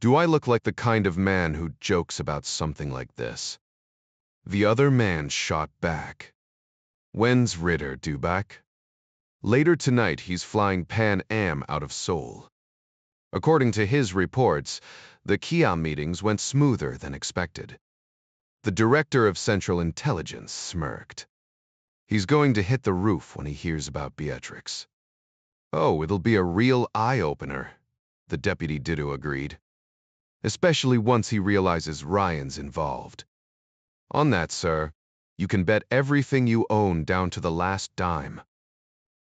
S1: Do I look like the kind of man who jokes about something like this? The other man shot back. When's Ritter due back? Later tonight he's flying Pan Am out of Seoul. According to his reports, the Kia meetings went smoother than expected. The director of Central Intelligence smirked. He's going to hit the roof when he hears about Beatrix. Oh, it'll be a real eye-opener, the deputy ditto agreed. Especially once he realizes Ryan's involved. On that, sir, you can bet everything you own down to the last dime.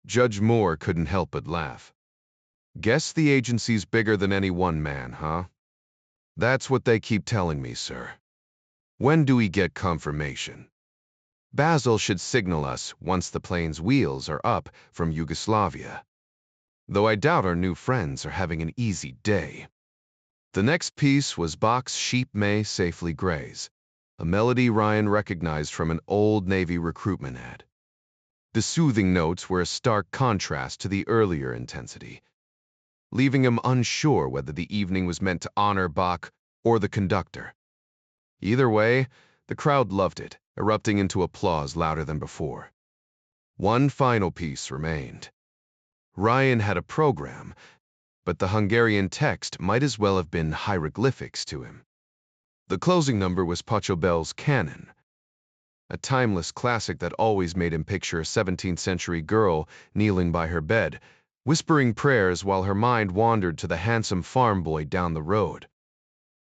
S1: Judge Moore couldn't help but laugh. Guess the agency's bigger than any one man, huh? That's what they keep telling me, sir. When do we get confirmation? Basil should signal us once the plane's wheels are up from Yugoslavia. Though I doubt our new friends are having an easy day. The next piece was Bach's Sheep May Safely Graze, a melody Ryan recognized from an old Navy recruitment ad. The soothing notes were a stark contrast to the earlier intensity, leaving him unsure whether the evening was meant to honor Bach or the conductor. Either way, the crowd loved it, erupting into applause louder than before. One final piece remained. Ryan had a program, but the Hungarian text might as well have been hieroglyphics to him. The closing number was Pachelbel's Canon, a timeless classic that always made him picture a 17th-century girl kneeling by her bed, whispering prayers while her mind wandered to the handsome farm boy down the road,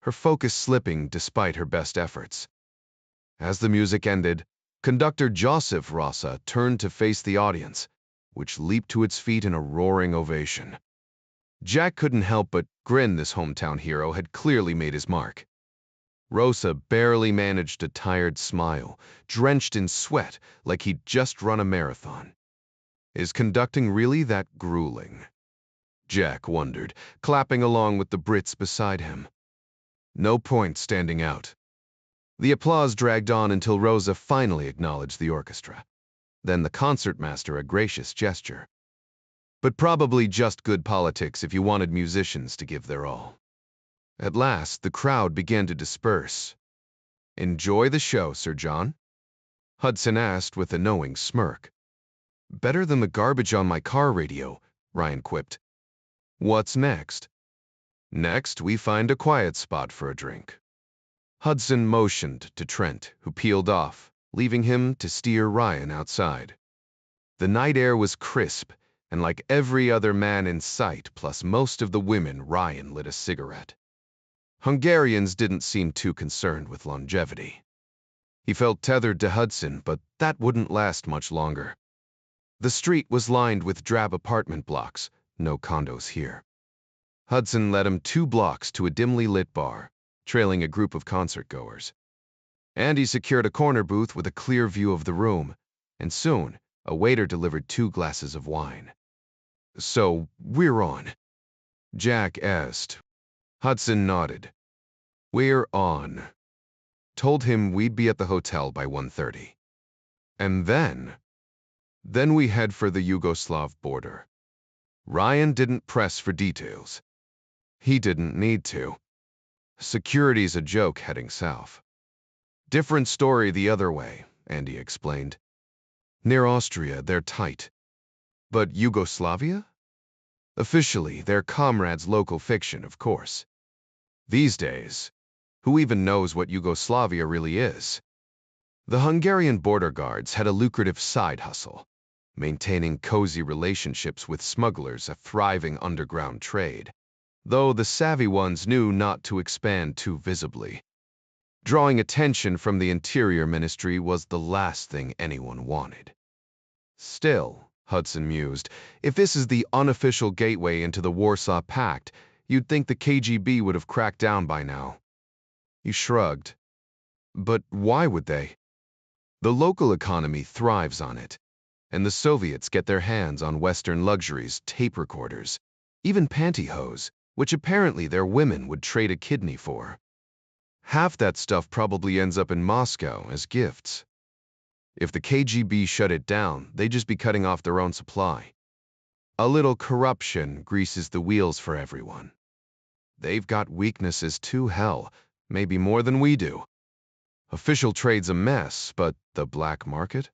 S1: her focus slipping despite her best efforts. As the music ended, conductor Joseph Rossa turned to face the audience, which leaped to its feet in a roaring ovation. Jack couldn't help but grin. This hometown hero had clearly made his mark. Rosa barely managed a tired smile, drenched in sweat like he'd just run a marathon. Is conducting really that grueling? Jack wondered, clapping along with the Brits beside him. No point standing out. The applause dragged on until Rosa finally acknowledged the orchestra. Then the concertmaster a gracious gesture. But probably just good politics if you wanted musicians to give their all. At last, the crowd began to disperse. Enjoy the show, Sir John? Hudson asked with a knowing smirk. Better than the garbage on my car radio, Ryan quipped. What's next? Next, we find a quiet spot for a drink. Hudson motioned to Trent, who peeled off, leaving him to steer Ryan outside. The night air was crisp, and like every other man in sight, plus most of the women, Ryan lit a cigarette. Hungarians didn't seem too concerned with longevity. He felt tethered to Hudson, but that wouldn't last much longer. The street was lined with drab apartment blocks, no condos here. Hudson led him 2 blocks to a dimly lit bar, trailing a group of concertgoers. Andy secured a corner booth with a clear view of the room, and soon a waiter delivered 2 glasses of wine. So, we're on? Jack asked. Hudson nodded. We're on. Told him we'd be at the hotel by 1:30. And then we head for the Yugoslav border. Ryan didn't press for details. He didn't need to. Security's a joke heading south. Different story the other way, Andy explained. Near Austria, they're tight. But Yugoslavia? Officially, they're comrades' local fiction, of course. These days, who even knows what Yugoslavia really is? The Hungarian border guards had a lucrative side hustle, maintaining cozy relationships with smugglers, a thriving underground trade, though the savvy ones knew not to expand too visibly. Drawing attention from the Interior Ministry was the last thing anyone wanted. Still, Hudson mused, if this is the unofficial gateway into the Warsaw Pact, you'd think the KGB would have cracked down by now. He shrugged. But why would they? The local economy thrives on it, and the Soviets get their hands on Western luxuries, tape recorders, even pantyhose, which apparently their women would trade a kidney for. Half that stuff probably ends up in Moscow as gifts. If the KGB shut it down, they'd just be cutting off their own supply. A little corruption greases the wheels for everyone. They've got weaknesses too, hell, maybe more than we do. Official trade's a mess, but the black market?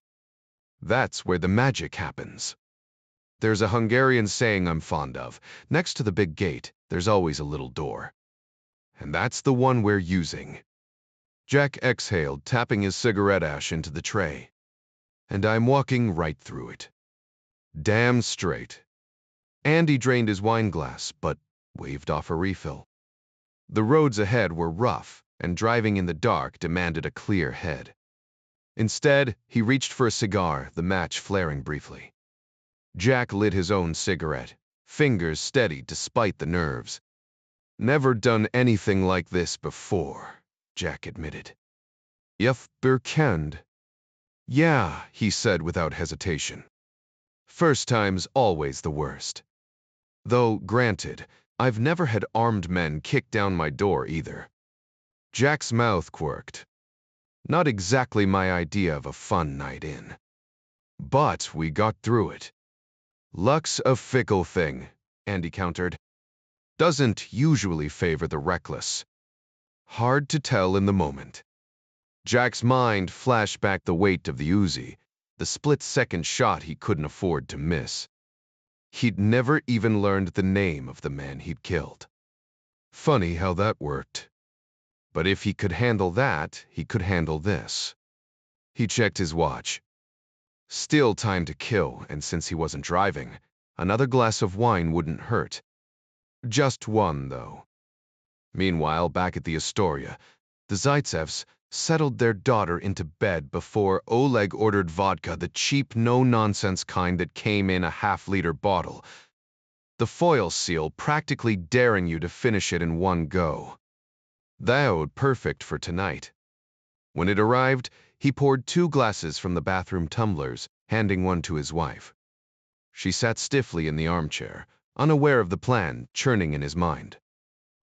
S1: That's where the magic happens. There's a Hungarian saying I'm fond of. Next to the big gate, there's always a little door. And that's the one we're using. Jack exhaled, tapping his cigarette ash into the tray. And I'm walking right through it. Damn straight. Andy drained his wine glass, but waved off a refill. The roads ahead were rough, and driving in the dark demanded a clear head. Instead, he reached for a cigar, the match flaring briefly. Jack lit his own cigarette, fingers steady despite the nerves. Never done anything like this before, Jack admitted. You've bekannt. Yeah, he said without hesitation. First time's always the worst. Though, granted, I've never had armed men kick down my door either. Jack's mouth quirked. Not exactly my idea of a fun night in. But we got through it. Luck's a fickle thing, Andy countered. Doesn't usually favor the reckless. Hard to tell in the moment. Jack's mind flashed back the weight of the Uzi, the split-second shot he couldn't afford to miss. He'd never even learned the name of the man he'd killed. Funny how that worked. But if he could handle that, he could handle this. He checked his watch. Still time to kill, and since he wasn't driving, another glass of wine wouldn't hurt. Just one, though. Meanwhile, back at the Astoria, the Zaitsevs settled their daughter into bed before Oleg ordered vodka, the cheap, no-nonsense kind that came in a half-liter bottle. The foil seal practically daring you to finish it in one go. That was perfect for tonight. When it arrived, he poured 2 glasses from the bathroom tumblers, handing one to his wife. She sat stiffly in the armchair, unaware of the plan churning in his mind.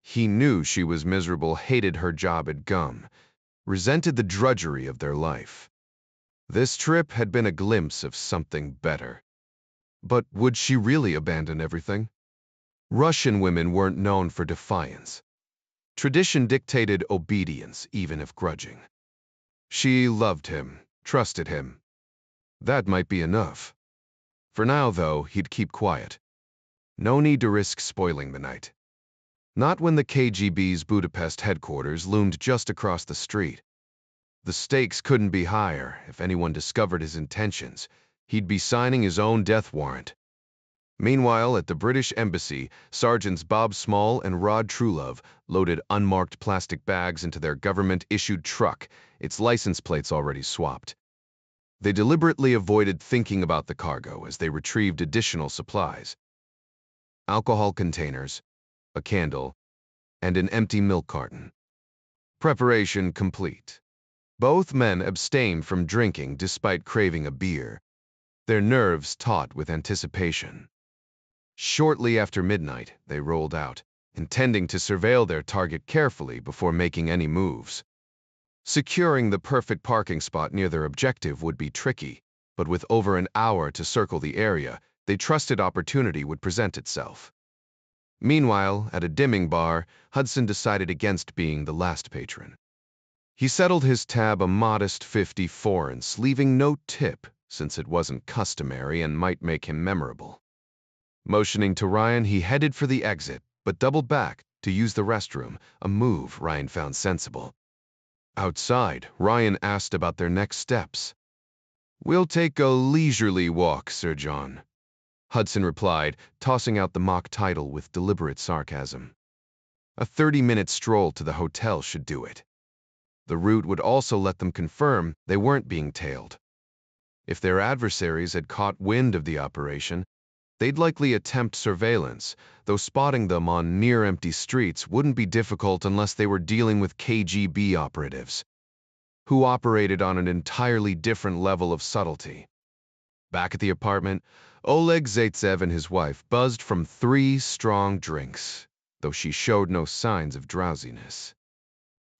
S1: He knew she was miserable, hated her job at GUM, resented the drudgery of their life. This trip had been a glimpse of something better. But would she really abandon everything? Russian women weren't known for defiance. Tradition dictated obedience, even if grudging. She loved him, trusted him. That might be enough. For now, though, he'd keep quiet. No need to risk spoiling the night. Not when the KGB's Budapest headquarters loomed just across the street. The stakes couldn't be higher. If anyone discovered his intentions, he'd be signing his own death warrant. Meanwhile, at the British Embassy, Sergeants Bob Small and Rod Truelove loaded unmarked plastic bags into their government-issued truck, its license plates already swapped. They deliberately avoided thinking about the cargo as they retrieved additional supplies. Alcohol containers, a candle, and an empty milk carton. Preparation complete. Both men abstained from drinking despite craving a beer, their nerves taut with anticipation. Shortly after midnight, they rolled out, intending to surveil their target carefully before making any moves. Securing the perfect parking spot near their objective would be tricky, but with over an hour to circle the area, they trusted opportunity would present itself. Meanwhile, at a dimming bar, Hudson decided against being the last patron. He settled his tab a modest 50 forints, leaving no tip, since it wasn't customary and might make him memorable. Motioning to Ryan, he headed for the exit, but doubled back to use the restroom, a move Ryan found sensible. Outside, Ryan asked about their next steps. "We'll take a leisurely walk, Sir John," Hudson replied, tossing out the mock title with deliberate sarcasm. A 30-minute stroll to the hotel should do it. The route would also let them confirm they weren't being tailed. If their adversaries had caught wind of the operation, they'd likely attempt surveillance, though spotting them on near-empty streets wouldn't be difficult unless they were dealing with KGB operatives, who operated on an entirely different level of subtlety. Back at the apartment, Oleg Zaitsev and his wife buzzed from 3 strong drinks, though she showed no signs of drowsiness.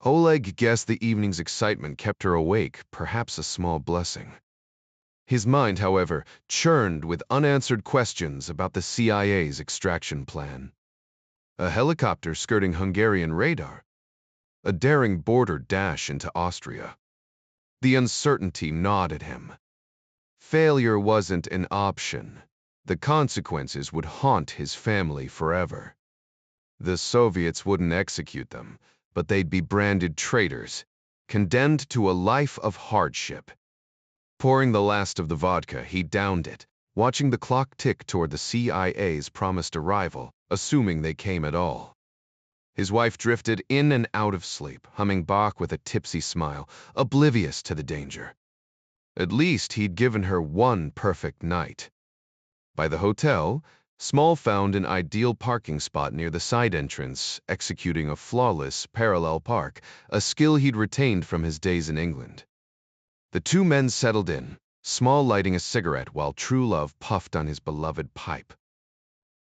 S1: Oleg guessed the evening's excitement kept her awake, perhaps a small blessing. His mind, however, churned with unanswered questions about the CIA's extraction plan. A helicopter skirting Hungarian radar. A daring border dash into Austria. The uncertainty gnawed at him. Failure wasn't an option. The consequences would haunt his family forever. The Soviets wouldn't execute them, but they'd be branded traitors, condemned to a life of hardship. Pouring the last of the vodka, he downed it, watching the clock tick toward the CIA's promised arrival, assuming they came at all. His wife drifted in and out of sleep, humming Bach with a tipsy smile, oblivious to the danger. At least he'd given her one perfect night. By the hotel, Small found an ideal parking spot near the side entrance, executing a flawless parallel park, a skill he'd retained from his days in England. The 2 men settled in, Small lighting a cigarette while True Love puffed on his beloved pipe.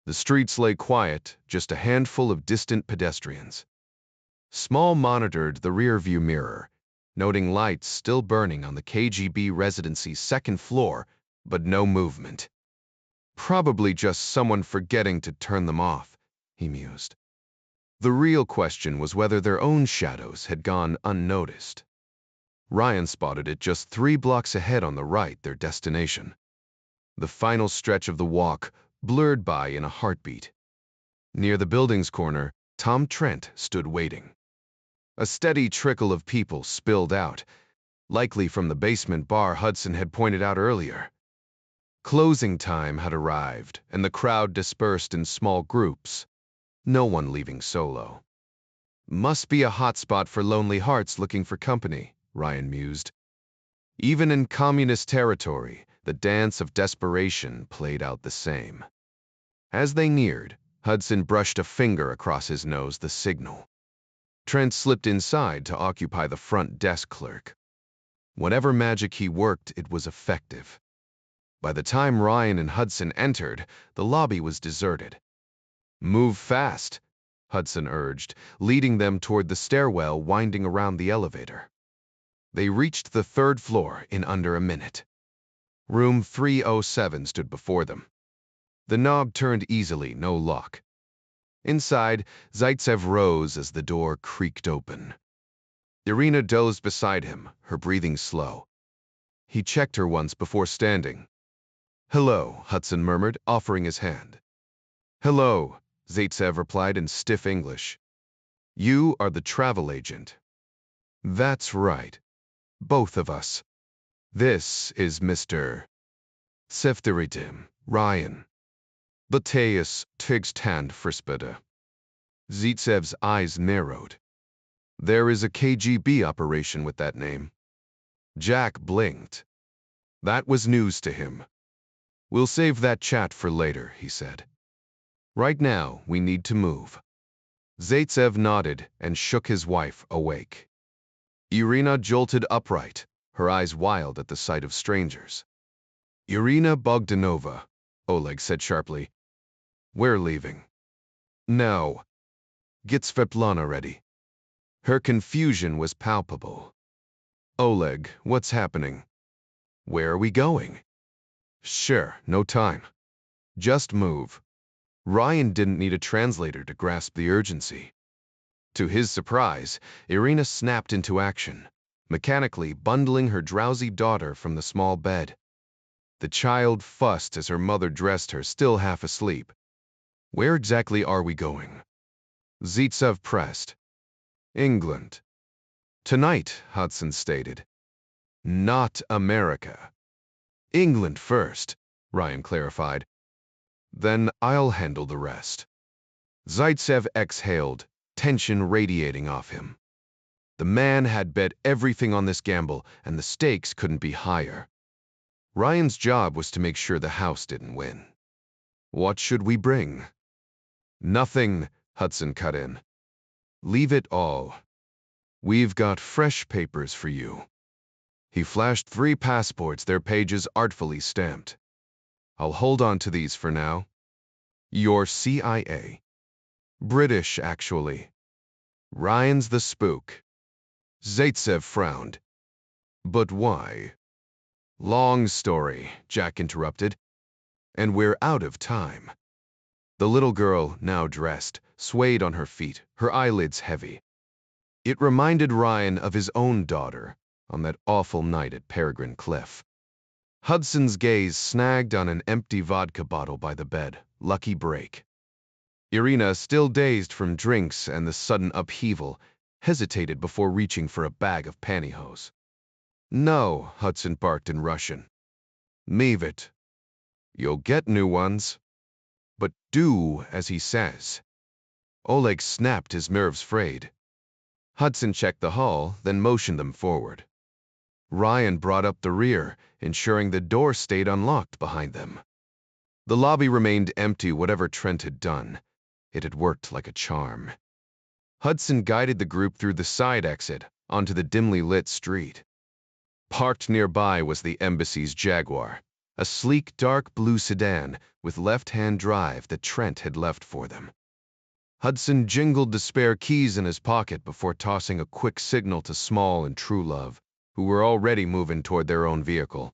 S1: The streets lay quiet, just a handful of distant pedestrians. Small monitored the rearview mirror, noting lights still burning on the KGB residency's 2nd floor, but no movement. Probably just someone forgetting to turn them off, he mused. The real question was whether their own shadows had gone unnoticed. Ryan spotted it just 3 blocks ahead on the right, their destination. The final stretch of the walk blurred by in a heartbeat. Near the building's corner, Tom Trent stood waiting. A steady trickle of people spilled out, likely from the basement bar Hudson had pointed out earlier. Closing time had arrived, and the crowd dispersed in small groups, no one leaving solo. Must be a hotspot for lonely hearts looking for company, Ryan mused. Even in communist territory, the dance of desperation played out the same. As they neared, Hudson brushed a finger across his nose, the signal. Trent slipped inside to occupy the front desk clerk. Whatever magic he worked, it was effective. By the time Ryan and Hudson entered, the lobby was deserted. "Move fast," Hudson urged, leading them toward the stairwell winding around the elevator. They reached the 3rd floor in under a minute. Room 307 stood before them. The knob turned easily, no lock. Inside, Zaitsev rose as the door creaked open. Irina dozed beside him, her breathing slow. He checked her once before standing. "Hello," Hudson murmured, offering his hand. "Hello," Zaitsev replied in stiff English. "You are the travel agent." "That's right. Both of us. This is Mr. Sefteritim, Ryan. Bateus Tigstand Frispeda." Zaitsev's eyes narrowed. "There is a KGB operation with that name." Jack blinked. That was news to him. "We'll save that chat for later," he said. "Right now, we need to move." Zaitsev nodded and shook his wife awake. Irina jolted upright, her eyes wild at the sight of strangers. "Irina Bogdanova," Oleg said sharply. "We're leaving." "No." Get Svetlana ready. Her confusion was palpable. Oleg, what's happening? Where are we going? Sure, no time. Just move. Ryan didn't need a translator to grasp the urgency. To his surprise, Irina snapped into action, mechanically bundling her drowsy daughter from the small bed. The child fussed as her mother dressed her, still half asleep. Where exactly are we going? Zaitsev pressed. England. Tonight, Hudson stated. Not America. England first, Ryan clarified. Then I'll handle the rest. Zaitsev exhaled, tension radiating off him. The man had bet everything on this gamble, and the stakes couldn't be higher. Ryan's job was to make sure the house didn't win. What should we bring? Nothing, Hudson cut in. Leave it all. We've got fresh papers for you. He flashed 3 passports, their pages artfully stamped. I'll hold on to these for now. You're CIA. British, actually. Ryan's the spook. Zaitsev frowned. But why? Long story, Jack interrupted. And we're out of time. The little girl, now dressed, swayed on her feet, her eyelids heavy. It reminded Ryan of his own daughter on that awful night at Peregrine Cliff. Hudson's gaze snagged on an empty vodka bottle by the bed. Lucky break. Irina, still dazed from drinks and the sudden upheaval, hesitated before reaching for a bag of pantyhose. No, Hudson barked in Russian. Leave it. You'll get new ones. But do as he says. Oleg snapped, his nerves frayed. Hudson checked the hull, then motioned them forward. Ryan brought up the rear, ensuring the door stayed unlocked behind them. The lobby remained empty, whatever Trent had done. It had worked like a charm. Hudson guided the group through the side exit onto the dimly lit street. Parked nearby was the embassy's Jaguar, a sleek dark blue sedan with left-hand drive that Trent had left for them. Hudson jingled the spare keys in his pocket before tossing a quick signal to Small and Truelove, who were already moving toward their own vehicle.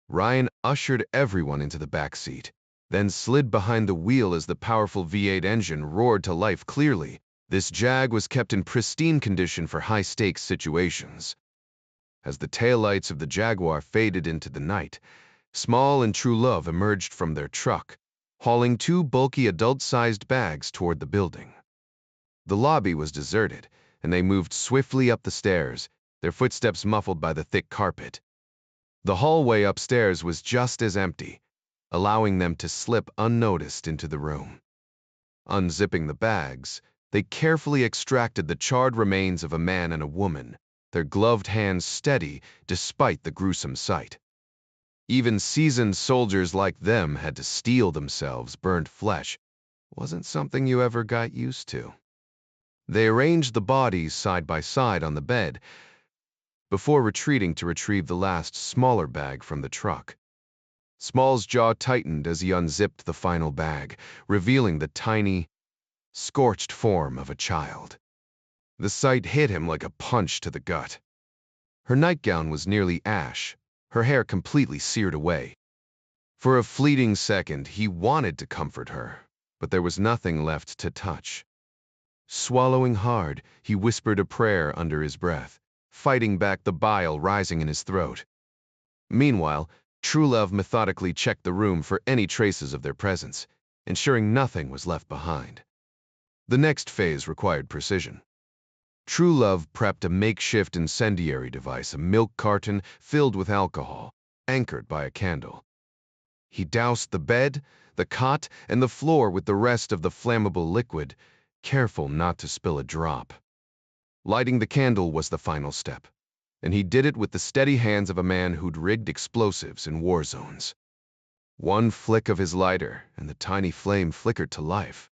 S1: Ryan ushered everyone into the back seat, then slid behind the wheel as the powerful V8 engine roared to life clearly. This Jag was kept in pristine condition for high-stakes situations. As the taillights of the Jaguar faded into the night, Small and Truelove emerged from their truck, hauling 2 bulky adult-sized bags toward the building. The lobby was deserted, and they moved swiftly up the stairs, their footsteps muffled by the thick carpet. The hallway upstairs was just as empty, allowing them to slip unnoticed into the room. Unzipping the bags, they carefully extracted the charred remains of a man and a woman, their gloved hands steady despite the gruesome sight. Even seasoned soldiers like them had to steel themselves. Burnt flesh wasn't something you ever got used to. They arranged the bodies side by side on the bed before retreating to retrieve the last smaller bag from the truck. Small's jaw tightened as he unzipped the final bag, revealing the tiny, scorched form of a child. The sight hit him like a punch to the gut. Her nightgown was nearly ash, her hair completely seared away. For a fleeting second, he wanted to comfort her, but there was nothing left to touch. Swallowing hard, he whispered a prayer under his breath, fighting back the bile rising in his throat. Meanwhile, Truelove methodically checked the room for any traces of their presence, ensuring nothing was left behind. The next phase required precision. Truelove prepped a makeshift incendiary device, a milk carton filled with alcohol, anchored by a candle. He doused the bed, the cot, and the floor with the rest of the flammable liquid, careful not to spill a drop. Lighting the candle was the final step, and he did it with the steady hands of a man who'd rigged explosives in war zones. One flick of his lighter, and the tiny flame flickered to life.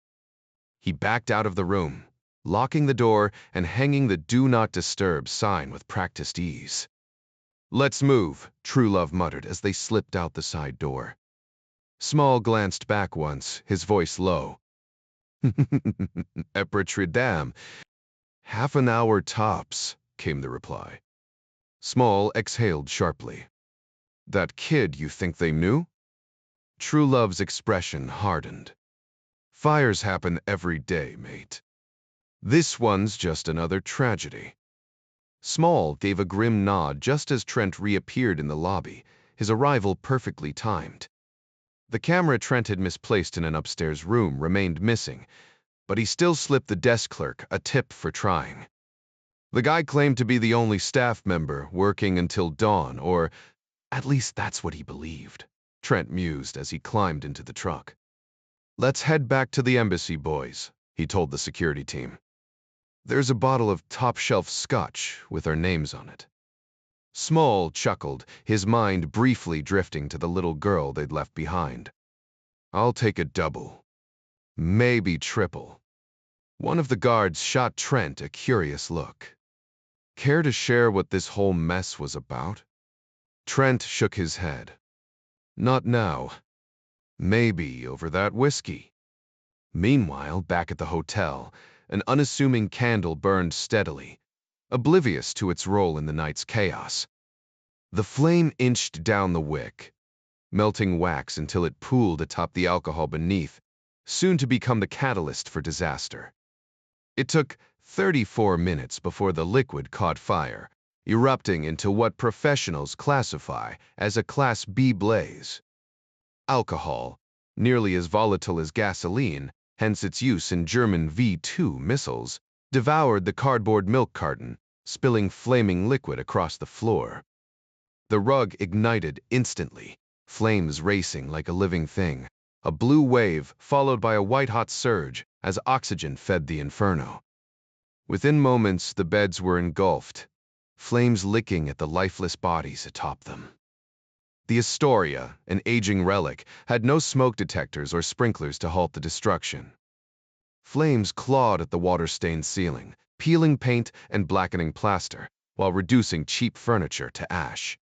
S1: He backed out of the room, locking the door and hanging the "Do Not Disturb" sign with practiced ease. "Let's move," Truelove muttered as they slipped out the side door. Small glanced back once, his voice low. Epretridam. Half an hour tops, came the reply. Small exhaled sharply. That kid you think they knew? True Love's expression hardened. Fires happen every day, mate. This one's just another tragedy. Small gave a grim nod just as Trent reappeared in the lobby, his arrival perfectly timed. The camera Trent had misplaced in an upstairs room remained missing, but he still slipped the desk clerk a tip for trying. The guy claimed to be the only staff member working until dawn, or at least that's what he believed, Trent mused as he climbed into the truck. Let's head back to the embassy, boys, he told the security team. There's a bottle of top-shelf scotch with our names on it. Small chuckled, his mind briefly drifting to the little girl they'd left behind. I'll take a double. Maybe triple. One of the guards shot Trent a curious look. Care to share what this whole mess was about? Trent shook his head. Not now. Maybe over that whiskey. Meanwhile, back at the hotel, an unassuming candle burned steadily, oblivious to its role in the night's chaos. The flame inched down the wick, melting wax until it pooled atop the alcohol beneath, soon to become the catalyst for disaster. It took 34 minutes before the liquid caught fire, erupting into what professionals classify as a Class B blaze. Alcohol, nearly as volatile as gasoline, hence its use in German V-2 missiles, devoured the cardboard milk carton, spilling flaming liquid across the floor. The rug ignited instantly, flames racing like a living thing, a blue wave followed by a white-hot surge as oxygen fed the inferno. Within moments, the beds were engulfed, flames licking at the lifeless bodies atop them. The Astoria, an aging relic, had no smoke detectors or sprinklers to halt the destruction. Flames clawed at the water-stained ceiling, peeling paint and blackening plaster, while reducing cheap furniture to ash.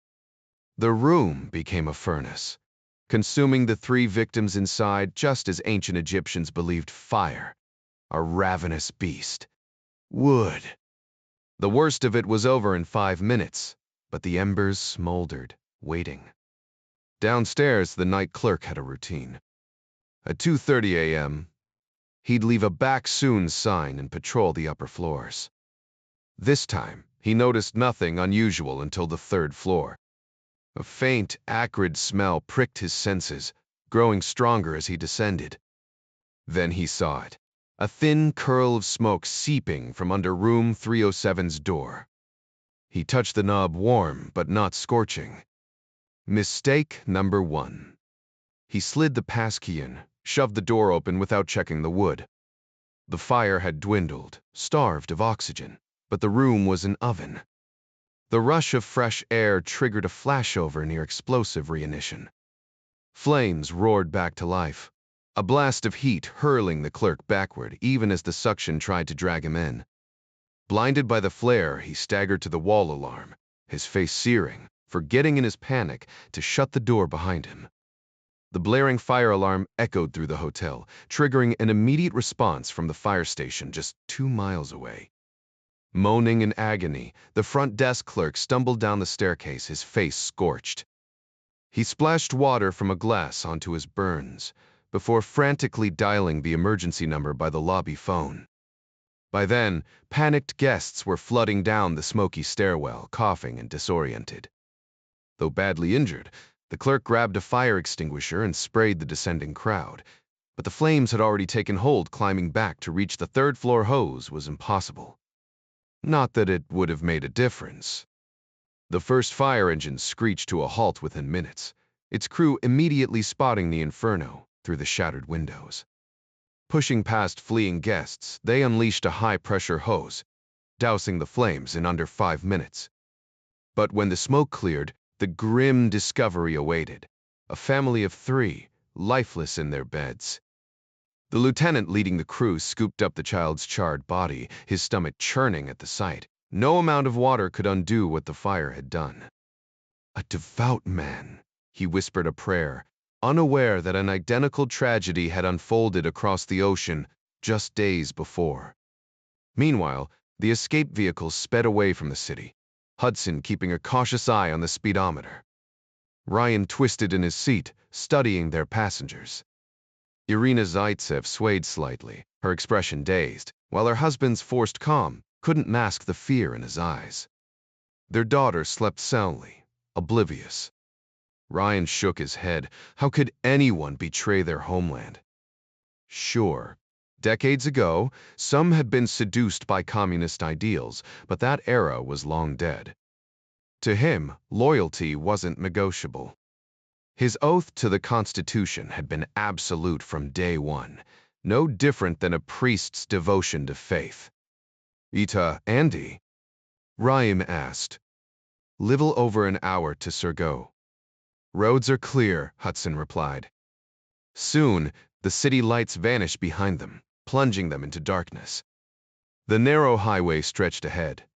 S1: The room became a furnace, consuming the 3 victims inside just as ancient Egyptians believed fire, a ravenous beast. Wood. The worst of it was over in 5 minutes, but the embers smoldered, waiting. Downstairs, the night clerk had a routine. At 2:30 a.m., he'd leave a "back soon" sign and patrol the upper floors. This time, he noticed nothing unusual until the 3rd floor. A faint, acrid smell pricked his senses, growing stronger as he descended. Then he saw it, a thin curl of smoke seeping from under room 307's door. He touched the knob warm, but not scorching. Mistake number 1. He slid the passkey in, shoved the door open without checking the wood. The fire had dwindled, starved of oxygen, but the room was an oven. The rush of fresh air triggered a flashover near explosive reignition. Flames roared back to life, a blast of heat hurling the clerk backward even as the suction tried to drag him in. Blinded by the flare, he staggered to the wall alarm, his face searing, forgetting in his panic to shut the door behind him. The blaring fire alarm echoed through the hotel, triggering an immediate response from the fire station just 2 miles away. Moaning in agony, the front desk clerk stumbled down the staircase, his face scorched. He splashed water from a glass onto his burns before frantically dialing the emergency number by the lobby phone. By then, panicked guests were flooding down the smoky stairwell, coughing and disoriented. Though badly injured, the clerk grabbed a fire extinguisher and sprayed the descending crowd, but the flames had already taken hold. Climbing back to reach the 3rd-floor hose was impossible. Not that it would have made a difference. The first fire engine screeched to a halt within minutes, its crew immediately spotting the inferno through the shattered windows. Pushing past fleeing guests, they unleashed a high-pressure hose, dousing the flames in under 5 minutes. But when the smoke cleared, the grim discovery awaited: a family of 3, lifeless in their beds. The lieutenant leading the crew scooped up the child's charred body, his stomach churning at the sight. No amount of water could undo what the fire had done. A devout man, he whispered a prayer, unaware that an identical tragedy had unfolded across the ocean just days before. Meanwhile, the escape vehicles sped away from the city, Hudson keeping a cautious eye on the speedometer. Ryan twisted in his seat, studying their passengers. Irina Zaitsev swayed slightly, her expression dazed, while her husband's forced calm couldn't mask the fear in his eyes. Their daughter slept soundly, oblivious. Ryan shook his head. How could anyone betray their homeland? Sure, decades ago, some had been seduced by communist ideals, but that era was long dead. To him, loyalty wasn't negotiable. His oath to the Constitution had been absolute from day one, no different than a priest's devotion to faith. "Ita, Andy?" Ryan asked. "Little over an hour to Surgo." "Roads are clear," Hudson replied. Soon, the city lights vanished behind them, plunging them into darkness. The narrow highway stretched ahead,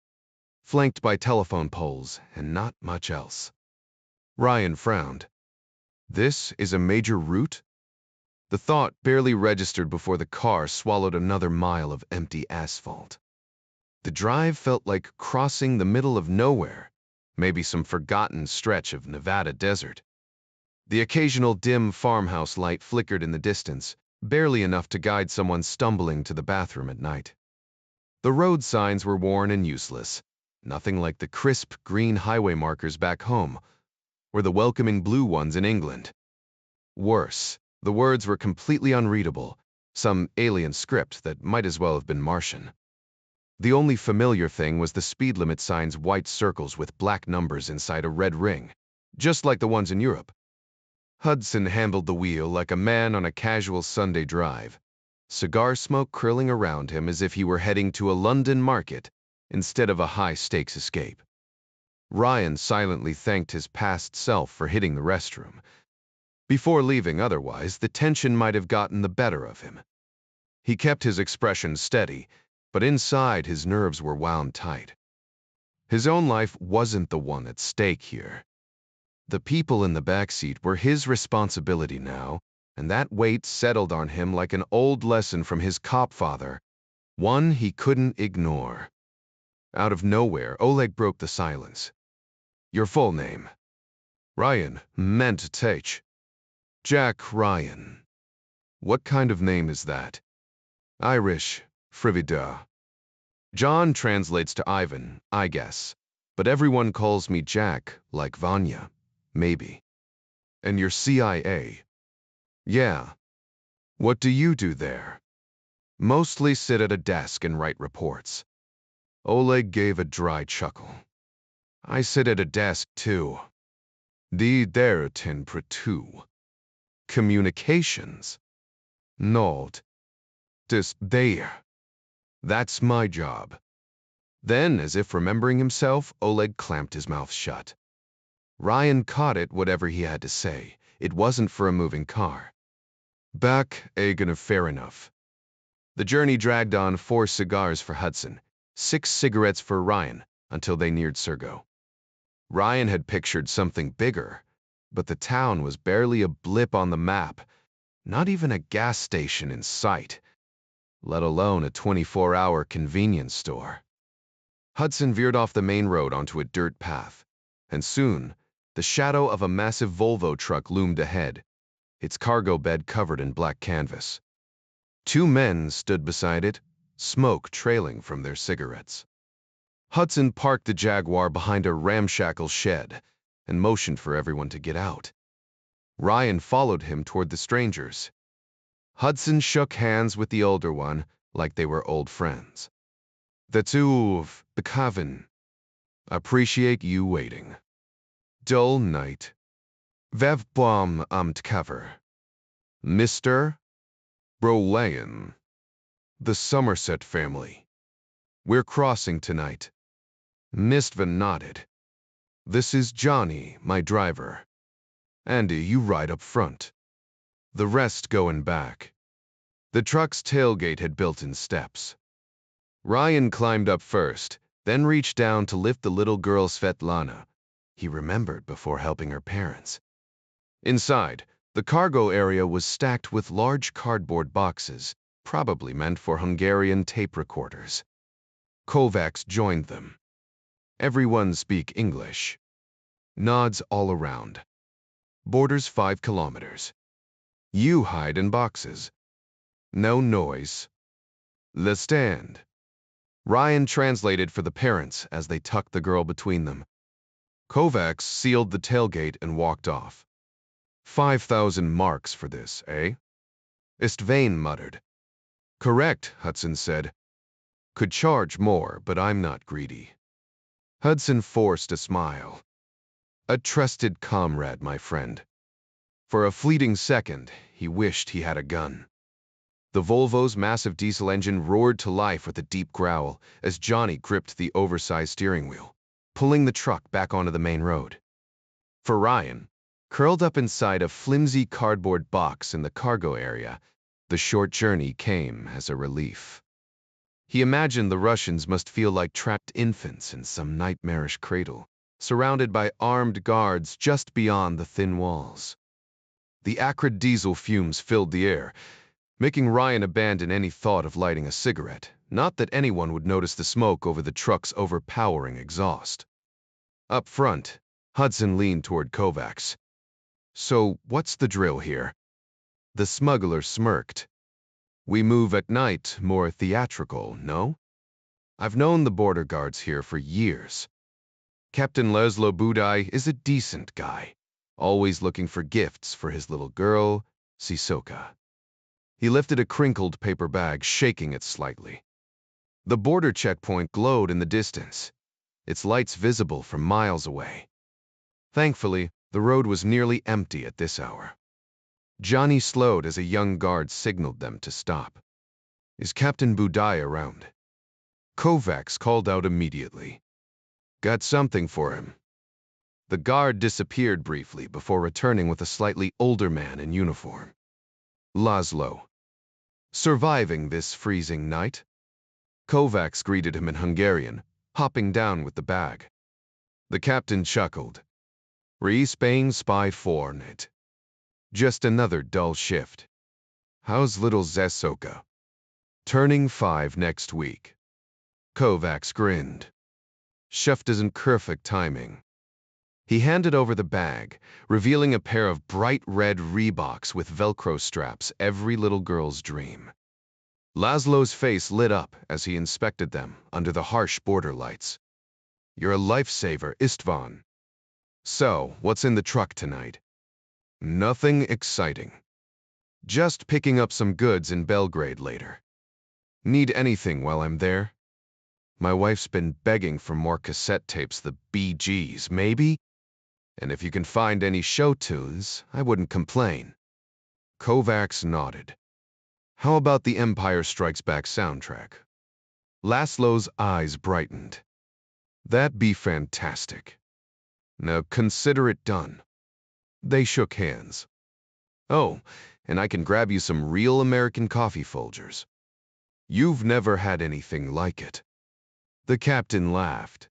S1: flanked by telephone poles and not much else. Ryan frowned. This is a major route? The thought barely registered before the car swallowed another mile of empty asphalt. The drive felt like crossing the middle of nowhere, maybe some forgotten stretch of Nevada desert. The occasional dim farmhouse light flickered in the distance, barely enough to guide someone stumbling to the bathroom at night. The road signs were worn and useless, nothing like the crisp green highway markers back home, or the welcoming blue ones in England. Worse, the words were completely unreadable, some alien script that might as well have been Martian. The only familiar thing was the speed limit sign's white circles with black numbers inside a red ring, just like the ones in Europe. Hudson handled the wheel like a man on a casual Sunday drive, cigar smoke curling around him as if he were heading to a London market instead of a high-stakes escape. Ryan silently thanked his past self for hitting the restroom. Before leaving otherwise, the tension might have gotten the better of him. He kept his expression steady, but inside his nerves were wound tight. His own life wasn't the one at stake here. The people in the backseat were his responsibility now, and that weight settled on him like an old lesson from his cop father, one he couldn't ignore. Out of nowhere, Oleg broke the silence. "Your full name?" "Ryan, meant Tach." "Jack Ryan. What kind of name is that?" "Irish, Frivida." "John translates to Ivan, I guess, but everyone calls me Jack, like Vanya. Maybe." "And you're CIA?" "Yeah." "What do you do there?" "Mostly sit at a desk and write reports." Oleg gave a dry chuckle. "I sit at a desk, too." "Die der Temperatur." "Communications." "Not. Das there." "That's my job." Then, as if remembering himself, Oleg clamped his mouth shut. Ryan caught it, whatever he had to say. It wasn't for a moving car. Back, Agan, fair enough. The journey dragged on, 4 cigars for Hudson, 6 cigarettes for Ryan, until they neared Surgo. Ryan had pictured something bigger, but the town was barely a blip on the map, not even a gas station in sight, let alone a 24-hour convenience store. Hudson veered off the main road onto a dirt path, and soon, the shadow of a massive Volvo truck loomed ahead, its cargo bed covered in black canvas. 2 men stood beside it, smoke trailing from their cigarettes. Hudson parked the Jaguar behind a ramshackle shed and motioned for everyone to get out. Ryan followed him toward the strangers. Hudson shook hands with the older one like they were old friends. "The two of the Coven. Appreciate you waiting. Dull night. Vev bomb cover. Mr. Brolayan. The Somerset family. We're crossing tonight." Mistvan nodded. "This is Johnny, my driver. Andy, you ride up front. The rest go in back." The truck's tailgate had built-in steps. Ryan climbed up first, then reached down to lift the little girl Svetlana. He remembered before helping her parents. Inside, the cargo area was stacked with large cardboard boxes, probably meant for Hungarian tape recorders. Kovacs joined them. Everyone speak English. Nods all around. Borders 5 kilometers. You hide in boxes. No noise. Le stand. Ryan translated for the parents as they tucked the girl between them. Kovacs sealed the tailgate and walked off. 5,000 marks for this, eh? Istvane muttered. Correct, Hudson said. Could charge more, but I'm not greedy. Hudson forced a smile. A trusted comrade, my friend. For a fleeting second, he wished he had a gun. The Volvo's massive diesel engine roared to life with a deep growl as Johnny gripped the oversized steering wheel, pulling the truck back onto the main road. For Ryan, curled up inside a flimsy cardboard box in the cargo area, the short journey came as a relief. He imagined the Russians must feel like trapped infants in some nightmarish cradle, surrounded by armed guards just beyond the thin walls. The acrid diesel fumes filled the air, making Ryan abandon any thought of lighting a cigarette, not that anyone would notice the smoke over the truck's overpowering exhaust. Up front, Hudson leaned toward Kovacs. So, what's the drill here? The smuggler smirked. We move at night, more theatrical, no? I've known the border guards here for years. Captain Laszlo Budai is a decent guy, always looking for gifts for his little girl, Sisoka. He lifted a crinkled paper bag, shaking it slightly. The border checkpoint glowed in the distance, its lights visible from miles away. Thankfully, the road was nearly empty at this hour. Johnny slowed as a young guard signaled them to stop. Is Captain Budai around? Kovacs called out immediately. Got something for him. The guard disappeared briefly before returning with a slightly older man in uniform. Laszlo. Surviving this freezing night? Kovacs greeted him in Hungarian, hopping down with the bag. The captain chuckled. Re-Spain spy fornet. Just another dull shift. How's little Zesoka? Turning 5 next week. Kovacs grinned. Shift isn't perfect timing. He handed over the bag, revealing a pair of bright red Reeboks with Velcro straps, every little girl's dream. Laszlo's face lit up as he inspected them under the harsh border lights. You're a lifesaver, Istvan. So, what's in the truck tonight? Nothing exciting. Just picking up some goods in Belgrade later. Need anything while I'm there? My wife's been begging for more cassette tapes, the BGs, maybe? And if you can find any show tunes, I wouldn't complain. Kovacs nodded. How about the Empire Strikes Back soundtrack? Laszlo's eyes brightened. That'd be fantastic. Now consider it done. They shook hands. Oh, and I can grab you some real American coffee Folgers. You've never had anything like it. The captain laughed.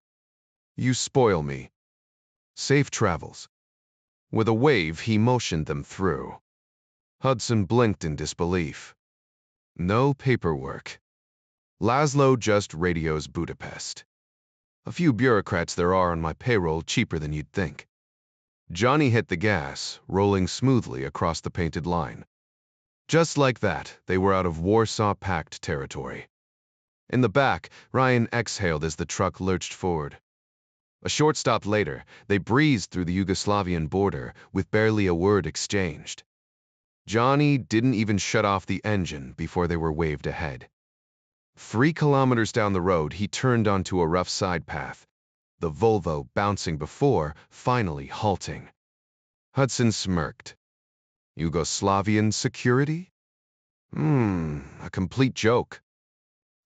S1: You spoil me. Safe travels. With a wave, he motioned them through. Hudson blinked in disbelief. No paperwork. Laszlo just radios Budapest. A few bureaucrats there are on my payroll, cheaper than you'd think. Johnny hit the gas, rolling smoothly across the painted line. Just like that, they were out of Warsaw Pact territory. In the back, Ryan exhaled as the truck lurched forward. A short stop later, they breezed through the Yugoslavian border with barely a word exchanged. Johnny didn't even shut off the engine before they were waved ahead. 3 kilometers down the road, he turned onto a rough side path, the Volvo bouncing before, finally halting. Hudson smirked. Yugoslavian security? A complete joke.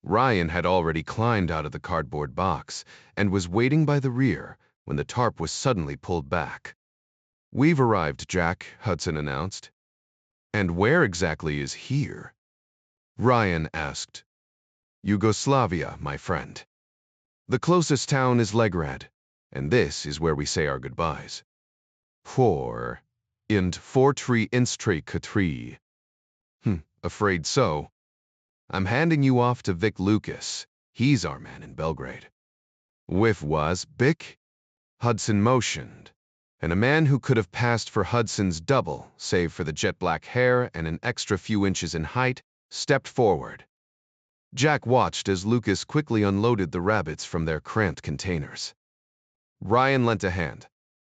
S1: Ryan had already climbed out of the cardboard box and was waiting by the rear when the tarp was suddenly pulled back. We've arrived, Jack, Hudson announced. And where exactly is here? Ryan asked. Yugoslavia, my friend. The closest town is Legrad, and this is where we say our goodbyes. For int fortri instri katri. Afraid so. I'm handing you off to Vic Lucas. He's our man in Belgrade. Whiff was Vic? Hudson motioned, and a man who could have passed for Hudson's double, save for the jet-black hair and an extra few inches in height, stepped forward. Jack watched as Lucas quickly unloaded the rabbits from their cramped containers. Ryan lent a hand,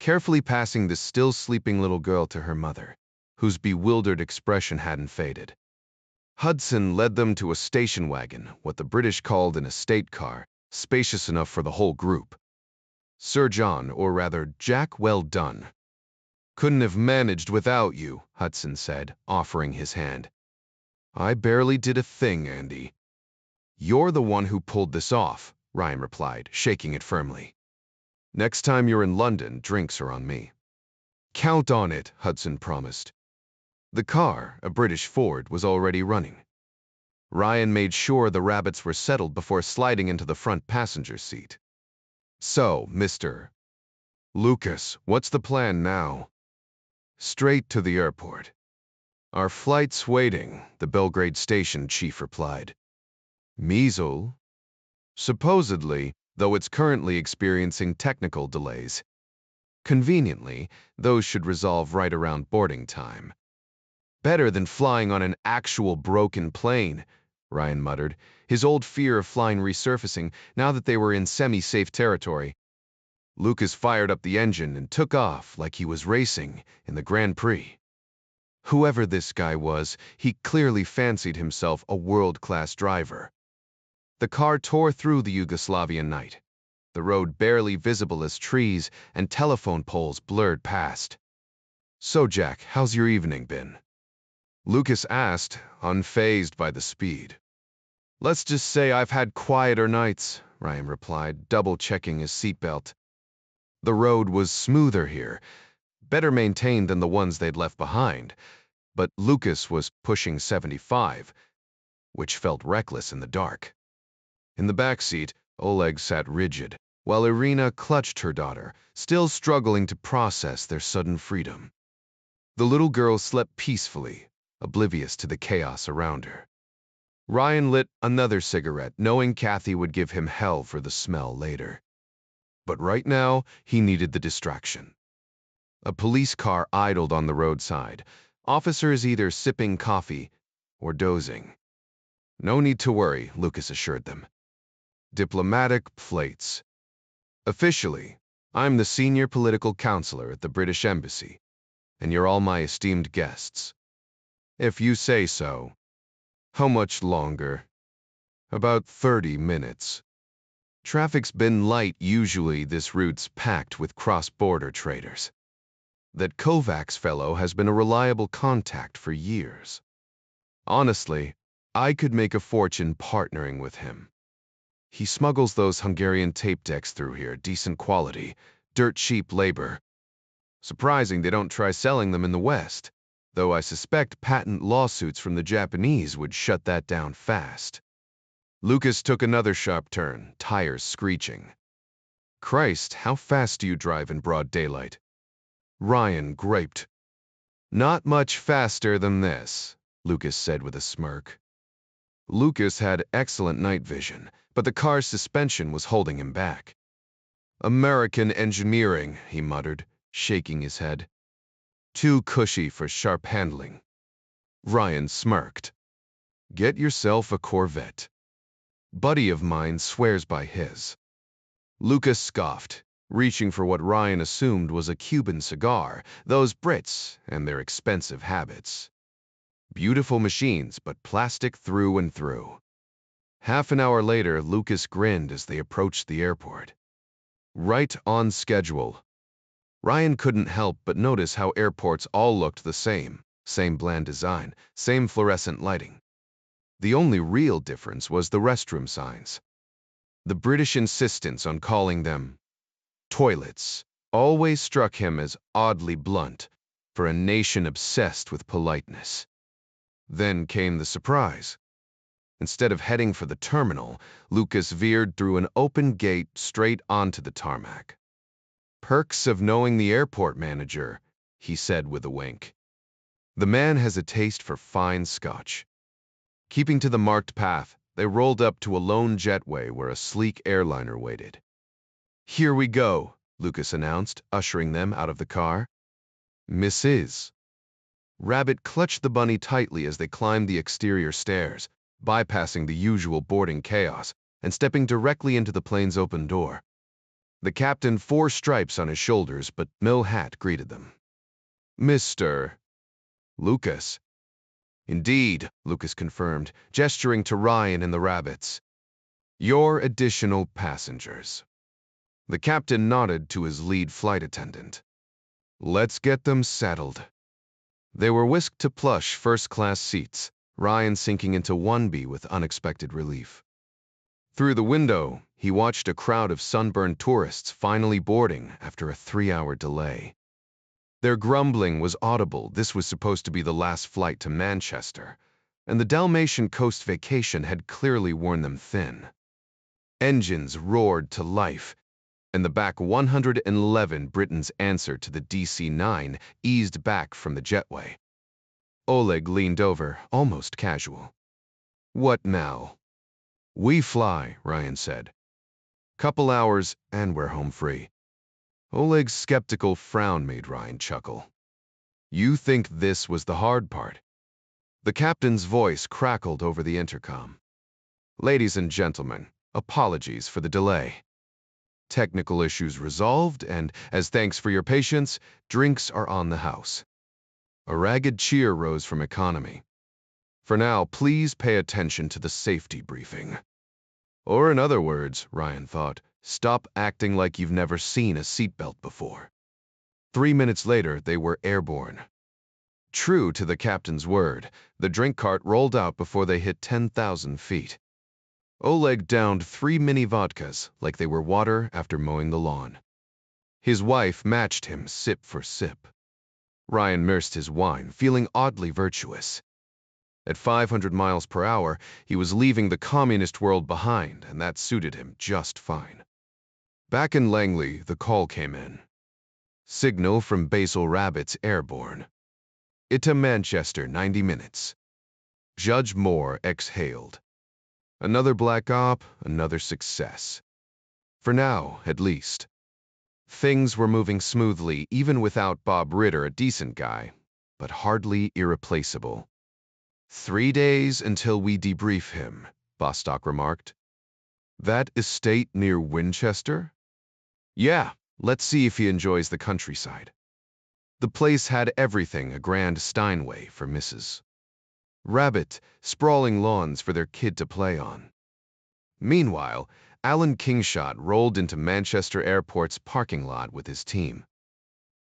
S1: carefully passing the still sleeping little girl to her mother, whose bewildered expression hadn't faded. Hudson led them to a station wagon, what the British called an estate car, spacious enough for the whole group. Sir John, or rather Jack, well done. Couldn't have managed without you, Hudson said, offering his hand. I barely did a thing, Andy. You're the one who pulled this off, Ryan replied, shaking it firmly. Next time you're in London, drinks are on me. Count on it, Hudson promised. The car, a British Ford, was already running. Ryan made sure the rabbits were settled before sliding into the front passenger seat. So, Mr. Lucas, what's the plan now? Straight to the airport. Our flight's waiting, the Belgrade station chief replied. Measle? Supposedly, though it's currently experiencing technical delays. Conveniently, those should resolve right around boarding time. Better than flying on an actual broken plane, Ryan muttered, his old fear of flying resurfacing now that they were in semi-safe territory. Lucas fired up the engine and took off like he was racing in the Grand Prix. Whoever this guy was, he clearly fancied himself a world-class driver. The car tore through the Yugoslavian night, the road barely visible as trees and telephone poles blurred past. So, Jack, how's your evening been? Lucas asked, unfazed by the speed. Let's just say I've had quieter nights, Ryan replied, double-checking his seatbelt. The road was smoother here, better maintained than the ones they'd left behind, but Lucas was pushing 75, which felt reckless in the dark. In the back seat, Oleg sat rigid, while Irina clutched her daughter, still struggling to process their sudden freedom. The little girl slept peacefully, oblivious to the chaos around her. Ryan lit another cigarette, knowing Kathy would give him hell for the smell later. But right now, he needed the distraction. A police car idled on the roadside, officers either sipping coffee or dozing. No need to worry, Lucas assured them. Diplomatic plates. Officially, I'm the senior political counselor at the British Embassy, and you're all my esteemed guests. If you say so. How much longer? About 30 minutes. Traffic's been light. Usually this route's packed with cross-border traders. That Kovacs fellow has been a reliable contact for years. Honestly, I could make a fortune partnering with him. He smuggles those Hungarian tape decks through here, decent quality, dirt cheap labor. Surprising they don't try selling them in the West, though I suspect patent lawsuits from the Japanese would shut that down fast. Lucas took another sharp turn, tires screeching. Christ, how fast do you drive in broad daylight? Ryan griped. Not much faster than this, Lucas said with a smirk. Lucas had excellent night vision, but the car's suspension was holding him back. American engineering, he muttered, shaking his head. Too cushy for sharp handling. Ryan smirked. Get yourself a Corvette. Buddy of mine swears by his. Lucas scoffed, reaching for what Ryan assumed was a Cuban cigar, those Brits and their expensive habits. Beautiful machines, but plastic through and through. Half an hour later, Lucas grinned as they approached the airport. Right on schedule. Ryan couldn't help but notice how airports all looked the same bland design, same fluorescent lighting. The only real difference was the restroom signs. The British insistence on calling them toilets always struck him as oddly blunt for a nation obsessed with politeness. Then came the surprise. Instead of heading for the terminal, Lucas veered through an open gate straight onto the tarmac. Perks of knowing the airport manager, he said with a wink. The man has a taste for fine scotch. Keeping to the marked path, they rolled up to a lone jetway where a sleek airliner waited. "Here we go," Lucas announced, ushering them out of the car. "Mrs." Rabbit clutched the bunny tightly as they climbed the exterior stairs, bypassing the usual boarding chaos and stepping directly into the plane's open door. The captain, 4 stripes on his shoulders, but no hat, greeted them. "Mr. Lucas." "Indeed," Lucas confirmed, gesturing to Ryan and the rabbits. "Your additional passengers." The captain nodded to his lead flight attendant. "Let's get them settled." They were whisked to plush first-class seats, Ryan sinking into 1B with unexpected relief. Through the window, he watched a crowd of sunburned tourists finally boarding after a 3-hour delay. Their grumbling was audible. This was supposed to be the last flight to Manchester, and the Dalmatian coast vacation had clearly worn them thin. Engines roared to life, and the back 111 Britain's answer to the DC-9 eased back from the jetway. Oleg leaned over, almost casual. "What now?" "We fly," Ryan said. "Couple hours, and we're home free." Oleg's skeptical frown made Ryan chuckle. "You think this was the hard part?" The captain's voice crackled over the intercom. "Ladies and gentlemen, apologies for the delay. Technical issues resolved, and as thanks for your patience, drinks are on the house." A ragged cheer rose from economy. "For now, please pay attention to the safety briefing." Or in other words, Ryan thought, stop acting like you've never seen a seatbelt before. 3 minutes later, they were airborne. True to the captain's word, the drink cart rolled out before they hit 10,000 feet. Oleg downed 3 mini vodkas like they were water after mowing the lawn. His wife matched him sip for sip. Ryan nursed his wine, feeling oddly virtuous. At 500 miles per hour, he was leaving the communist world behind, and that suited him just fine. Back in Langley, the call came in. Signal from Basil Rabbit's airborne. "It to Manchester, 90 minutes. Judge Moore exhaled. Another black op, another success. For now, at least. Things were moving smoothly, even without Bob Ritter, a decent guy, but hardly irreplaceable. 3 days until we debrief him, Bostock remarked. That estate near Winchester? Yeah, let's see if he enjoys the countryside. The place had everything a grand Steinway for Mrs. Rabbit, sprawling lawns for their kid to play on. Meanwhile, Alan Kingshot rolled into Manchester Airport's parking lot with his team.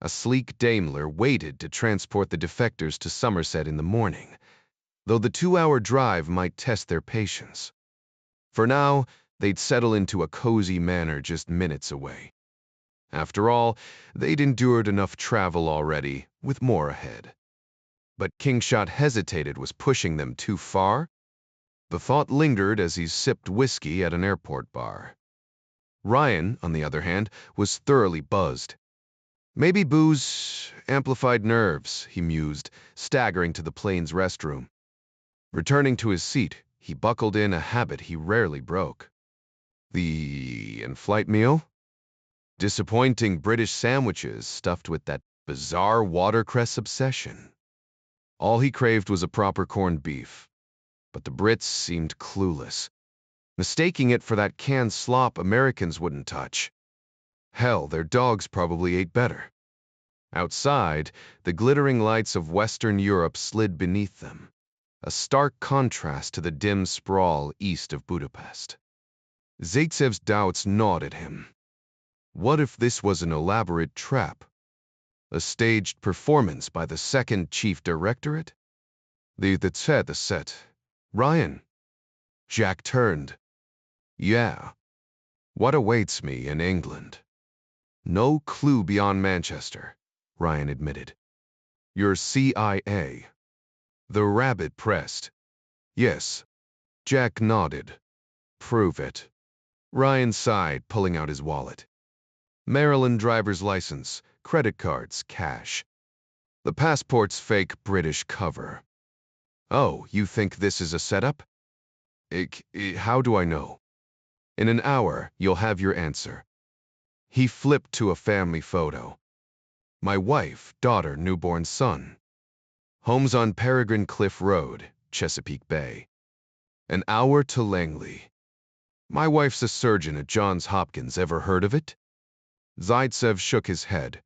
S1: A sleek Daimler waited to transport the defectors to Somerset in the morning, though the 2-hour drive might test their patience. For now, they'd settle into a cozy manor just minutes away. After all, they'd endured enough travel already, with more ahead. But Kingshot hesitated. Was pushing them too far? The thought lingered as he sipped whiskey at an airport bar. Ryan, on the other hand, was thoroughly buzzed. Maybe booze amplified nerves, he mused, staggering to the plane's restroom. Returning to his seat, he buckled in a habit he rarely broke. The in-flight meal? Disappointing British sandwiches stuffed with that bizarre watercress obsession. All he craved was a proper corned beef. But the Brits seemed clueless, mistaking it for that canned slop Americans wouldn't touch. Hell, their dogs probably ate better. Outside, the glittering lights of Western Europe slid beneath them, a stark contrast to the dim sprawl east of Budapest. Zaitsev's doubts gnawed at him. What if this was an elaborate trap? A staged performance by the second chief directorate? The set. Ryan. Jack turned. Yeah. What awaits me in England? No clue beyond Manchester, Ryan admitted. You're CIA. The rabbit pressed. Yes. Jack nodded. Prove it. Ryan sighed, pulling out his wallet. Maryland driver's license, credit cards, cash. The passport's fake British cover. Oh, you think this is a setup? How do I know? In an hour, you'll have your answer. He flipped to a family photo. My wife, daughter, newborn son. Homes on Peregrine Cliff Road, Chesapeake Bay. An hour to Langley. My wife's a surgeon at Johns Hopkins. Ever heard of it? Zaitsev shook his head.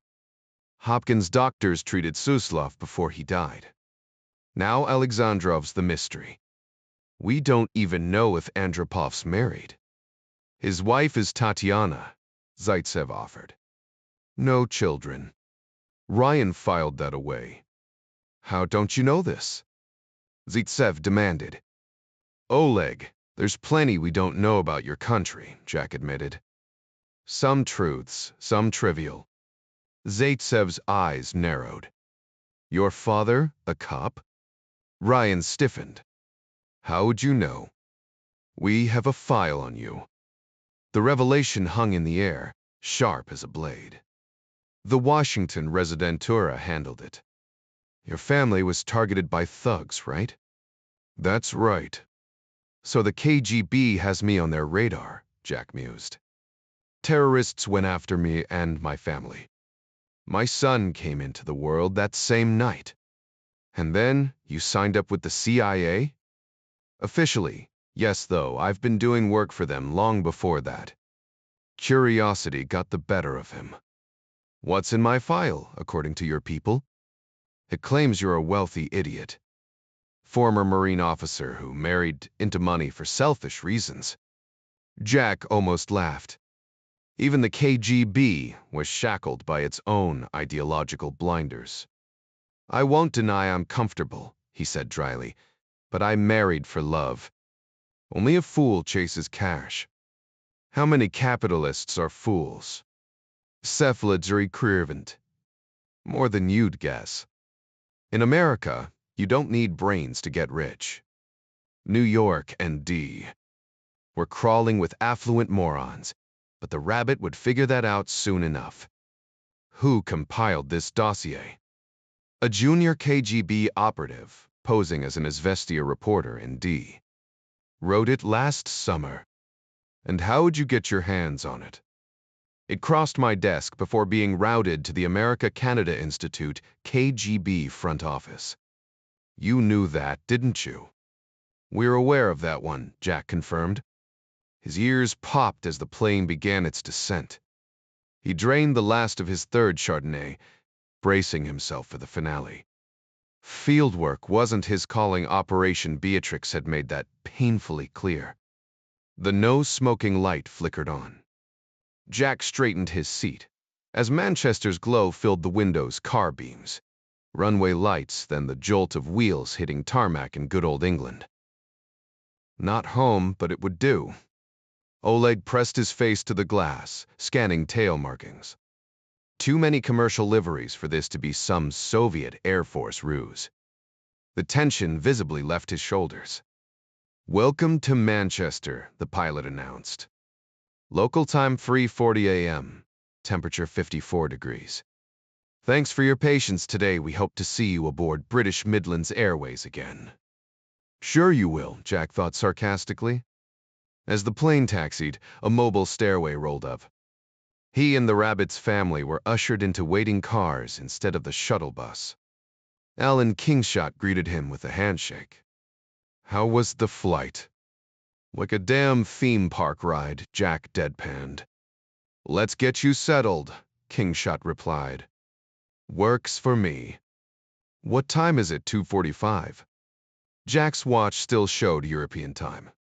S1: Hopkins doctors treated Suslov before he died. Now Alexandrov's the mystery. We don't even know if Andropov's married. His wife is Tatiana, Zaitsev offered. No children. Ryan filed that away. How don't you know this? Zaitsev demanded. Oleg, there's plenty we don't know about your country, Jack admitted. Some truths, some trivial. Zaitsev's eyes narrowed. Your father, a cop? Ryan stiffened. How would you know? We have a file on you. The revelation hung in the air, sharp as a blade. The Washington Residentura handled it. Your family was targeted by thugs, right? That's right. So the KGB has me on their radar, Jack mused. Terrorists went after me and my family. My son came into the world that same night. And then you signed up with the CIA? Officially, yes, though I've been doing work for them long before that. Curiosity got the better of him. What's in my file, according to your people? It claims you're a wealthy idiot. Former Marine officer who married into money for selfish reasons. Jack almost laughed. Even the KGB was shackled by its own ideological blinders. I won't deny I'm comfortable, he said dryly, but I married for love. Only a fool chases cash. How many capitalists are fools? Cephalids are equivalent. More than you'd guess. In America, you don't need brains to get rich. New York and D. We're crawling with affluent morons, but the rabbit would figure that out soon enough. Who compiled this dossier? A junior KGB operative, posing as an Izvestia reporter in D. Wrote it last summer. And how would you get your hands on it? It crossed my desk before being routed to the America-Canada Institute KGB front office. You knew that, didn't you? We're aware of that one, Jack confirmed. His ears popped as the plane began its descent. He drained the last of his third Chardonnay, bracing himself for the finale. Fieldwork wasn't his calling. Operation Beatrix had made that painfully clear. The no-smoking light flickered on. Jack straightened his seat, as Manchester's glow filled the window's car beams. Runway lights, then the jolt of wheels hitting tarmac in good old England. Not home, but it would do. Oleg pressed his face to the glass, scanning tail markings. Too many commercial liveries for this to be some Soviet Air Force ruse. The tension visibly left his shoulders. Welcome to Manchester, the pilot announced. Local time 3:40 a.m., temperature 54 degrees. Thanks for your patience today. We hope to see you aboard British Midlands Airways again. Sure you will, Jack thought sarcastically. As the plane taxied, a mobile stairway rolled up. He and the rabbit's family were ushered into waiting cars instead of the shuttle bus. Alan Kingshot greeted him with a handshake. How was the flight? Like a damn theme park ride, Jack deadpanned. Let's get you settled, Kingshot replied. Works for me. What time is it, 2:45? Jack's watch still showed European time.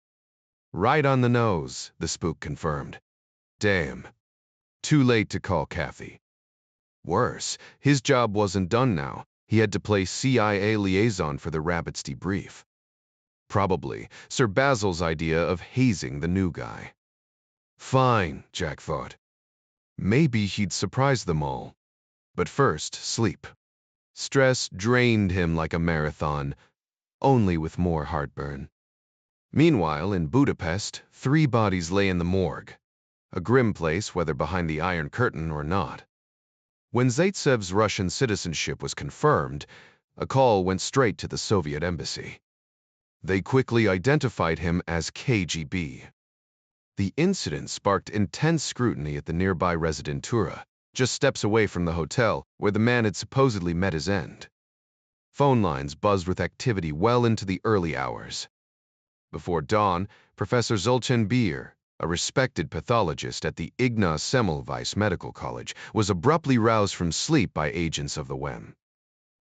S1: Right on the nose, the spook confirmed. Damn. Too late to call Kathy. Worse, his job wasn't done now. He had to play CIA liaison for the rabbit's debrief. Probably Sir Basil's idea of hazing the new guy. Fine, Jack thought. Maybe he'd surprise them all. But first, sleep. Stress drained him like a marathon, only with more heartburn. Meanwhile, in Budapest, 3 bodies lay in the morgue. A grim place, whether behind the Iron Curtain or not. When Zaitsev's Russian citizenship was confirmed, a call went straight to the Soviet embassy. They quickly identified him as KGB. The incident sparked intense scrutiny at the nearby residentura, just steps away from the hotel where the man had supposedly met his end. Phone lines buzzed with activity well into the early hours. Before dawn, Professor Zoltan Beer, a respected pathologist at the Ignaz Semmelweis Medical College, was abruptly roused from sleep by agents of the WEM.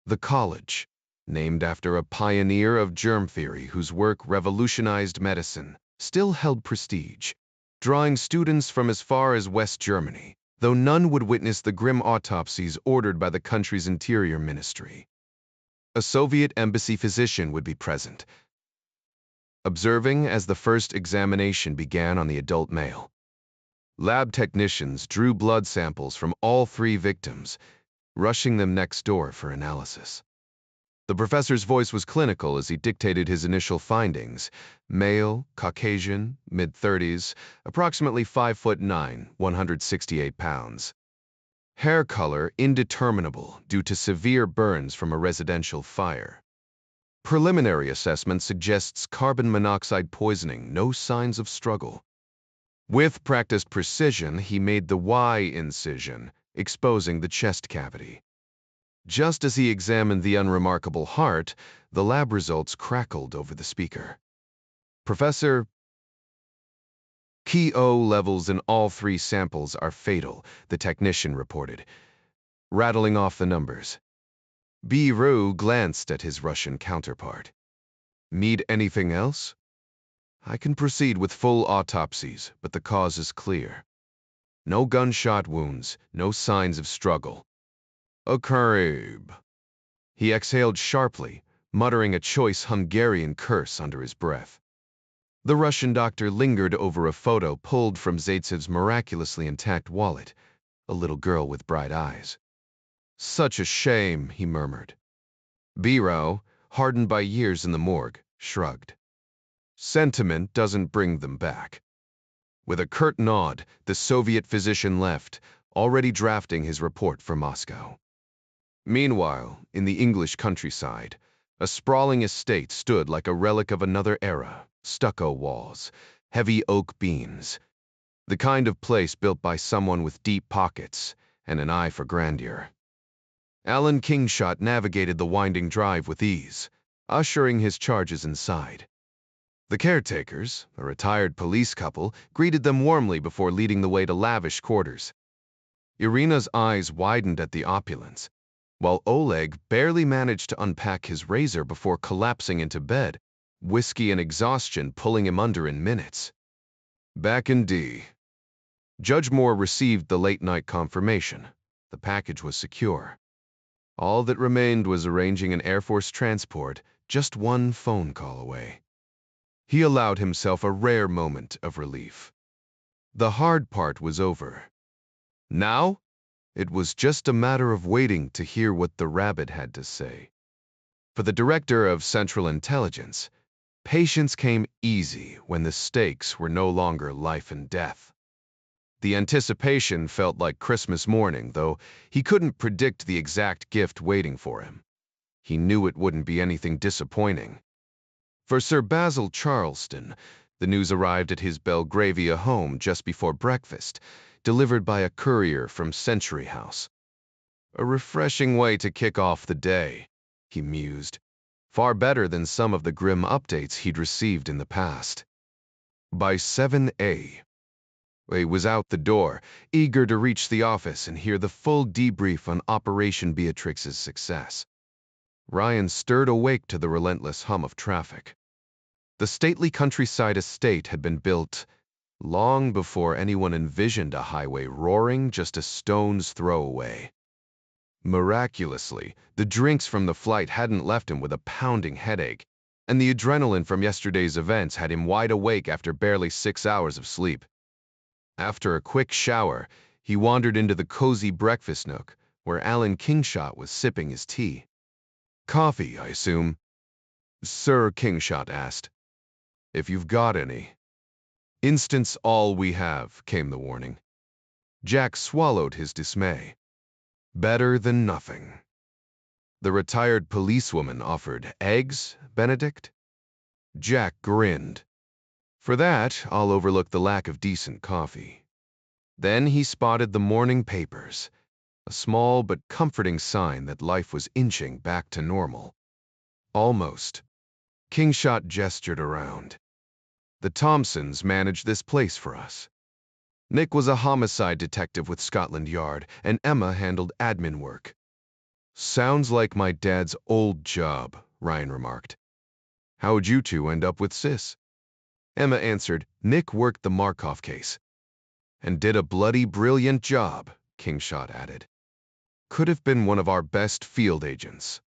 S1: The college, named after a pioneer of germ theory whose work revolutionized medicine, still held prestige, drawing students from as far as West Germany, though none would witness the grim autopsies ordered by the country's interior ministry. A Soviet embassy physician would be present, observing as the first examination began on the adult male. Lab technicians drew blood samples from all 3 victims, rushing them next door for analysis. The professor's voice was clinical as he dictated his initial findings. Male, Caucasian, mid-30s, approximately 5'9", 168 pounds. Hair color indeterminable due to severe burns from a residential fire. Preliminary assessment suggests carbon monoxide poisoning, no signs of struggle. With practiced precision, he made the Y incision, exposing the chest cavity. Just as he examined the unremarkable heart, the lab results crackled over the speaker. Professor, Ki-O levels in all 3 samples are fatal, the technician reported, rattling off the numbers. Biru glanced at his Russian counterpart. Need anything else? I can proceed with full autopsies, but the cause is clear. No gunshot wounds, no signs of struggle. A Karib. He exhaled sharply, muttering a choice Hungarian curse under his breath. The Russian doctor lingered over a photo pulled from Zaitsev's miraculously intact wallet, a little girl with bright eyes. Such a shame, he murmured. Biro, hardened by years in the morgue, shrugged. Sentiment doesn't bring them back. With a curt nod, the Soviet physician left, already drafting his report for Moscow. Meanwhile, in the English countryside, a sprawling estate stood like a relic of another era, stucco walls, heavy oak beams, the kind of place built by someone with deep pockets and an eye for grandeur. Alan Kingshot navigated the winding drive with ease, ushering his charges inside. The caretakers, a retired police couple, greeted them warmly before leading the way to lavish quarters. Irina's eyes widened at the opulence, while Oleg barely managed to unpack his razor before collapsing into bed, whiskey and exhaustion pulling him under in minutes. Back in D. Judge Moore received the late-night confirmation. The package was secure. All that remained was arranging an Air Force transport, just one phone call away. He allowed himself a rare moment of relief. The hard part was over. Now, it was just a matter of waiting to hear what the rabbit had to say. For the Director of Central Intelligence, patience came easy when the stakes were no longer life and death. The anticipation felt like Christmas morning, though he couldn't predict the exact gift waiting for him. He knew it wouldn't be anything disappointing. For Sir Basil Charleston, the news arrived at his Belgravia home just before breakfast, delivered by a courier from Century House. A refreshing way to kick off the day, he mused. Far better than some of the grim updates he'd received in the past. By 7 he was out the door, eager to reach the office and hear the full debrief on Operation Beatrix's success. Ryan stirred awake to the relentless hum of traffic. The stately countryside estate had been built long before anyone envisioned a highway roaring just a stone's throw away. Miraculously, the drinks from the flight hadn't left him with a pounding headache, and the adrenaline from yesterday's events had him wide awake after barely 6 hours of sleep. After a quick shower, he wandered into the cozy breakfast nook where Alan Kingshot was sipping his tea. Coffee, I assume? Sir, Kingshot asked. If you've got any. Instant's all we have, came the warning. Jack swallowed his dismay. Better than nothing. The retired policewoman offered eggs, Benedict? Jack grinned. For that, I'll overlook the lack of decent coffee. Then he spotted the morning papers, a small but comforting sign that life was inching back to normal. Almost. Kingshot gestured around. The Thompsons managed this place for us. Nick was a homicide detective with Scotland Yard, and Emma handled admin work. Sounds like my dad's old job, Ryan remarked. How'd you two end up with Sis? Emma answered, Nick worked the Markov case. And did a bloody brilliant job, Kingshot added. Could have been one of our best field agents.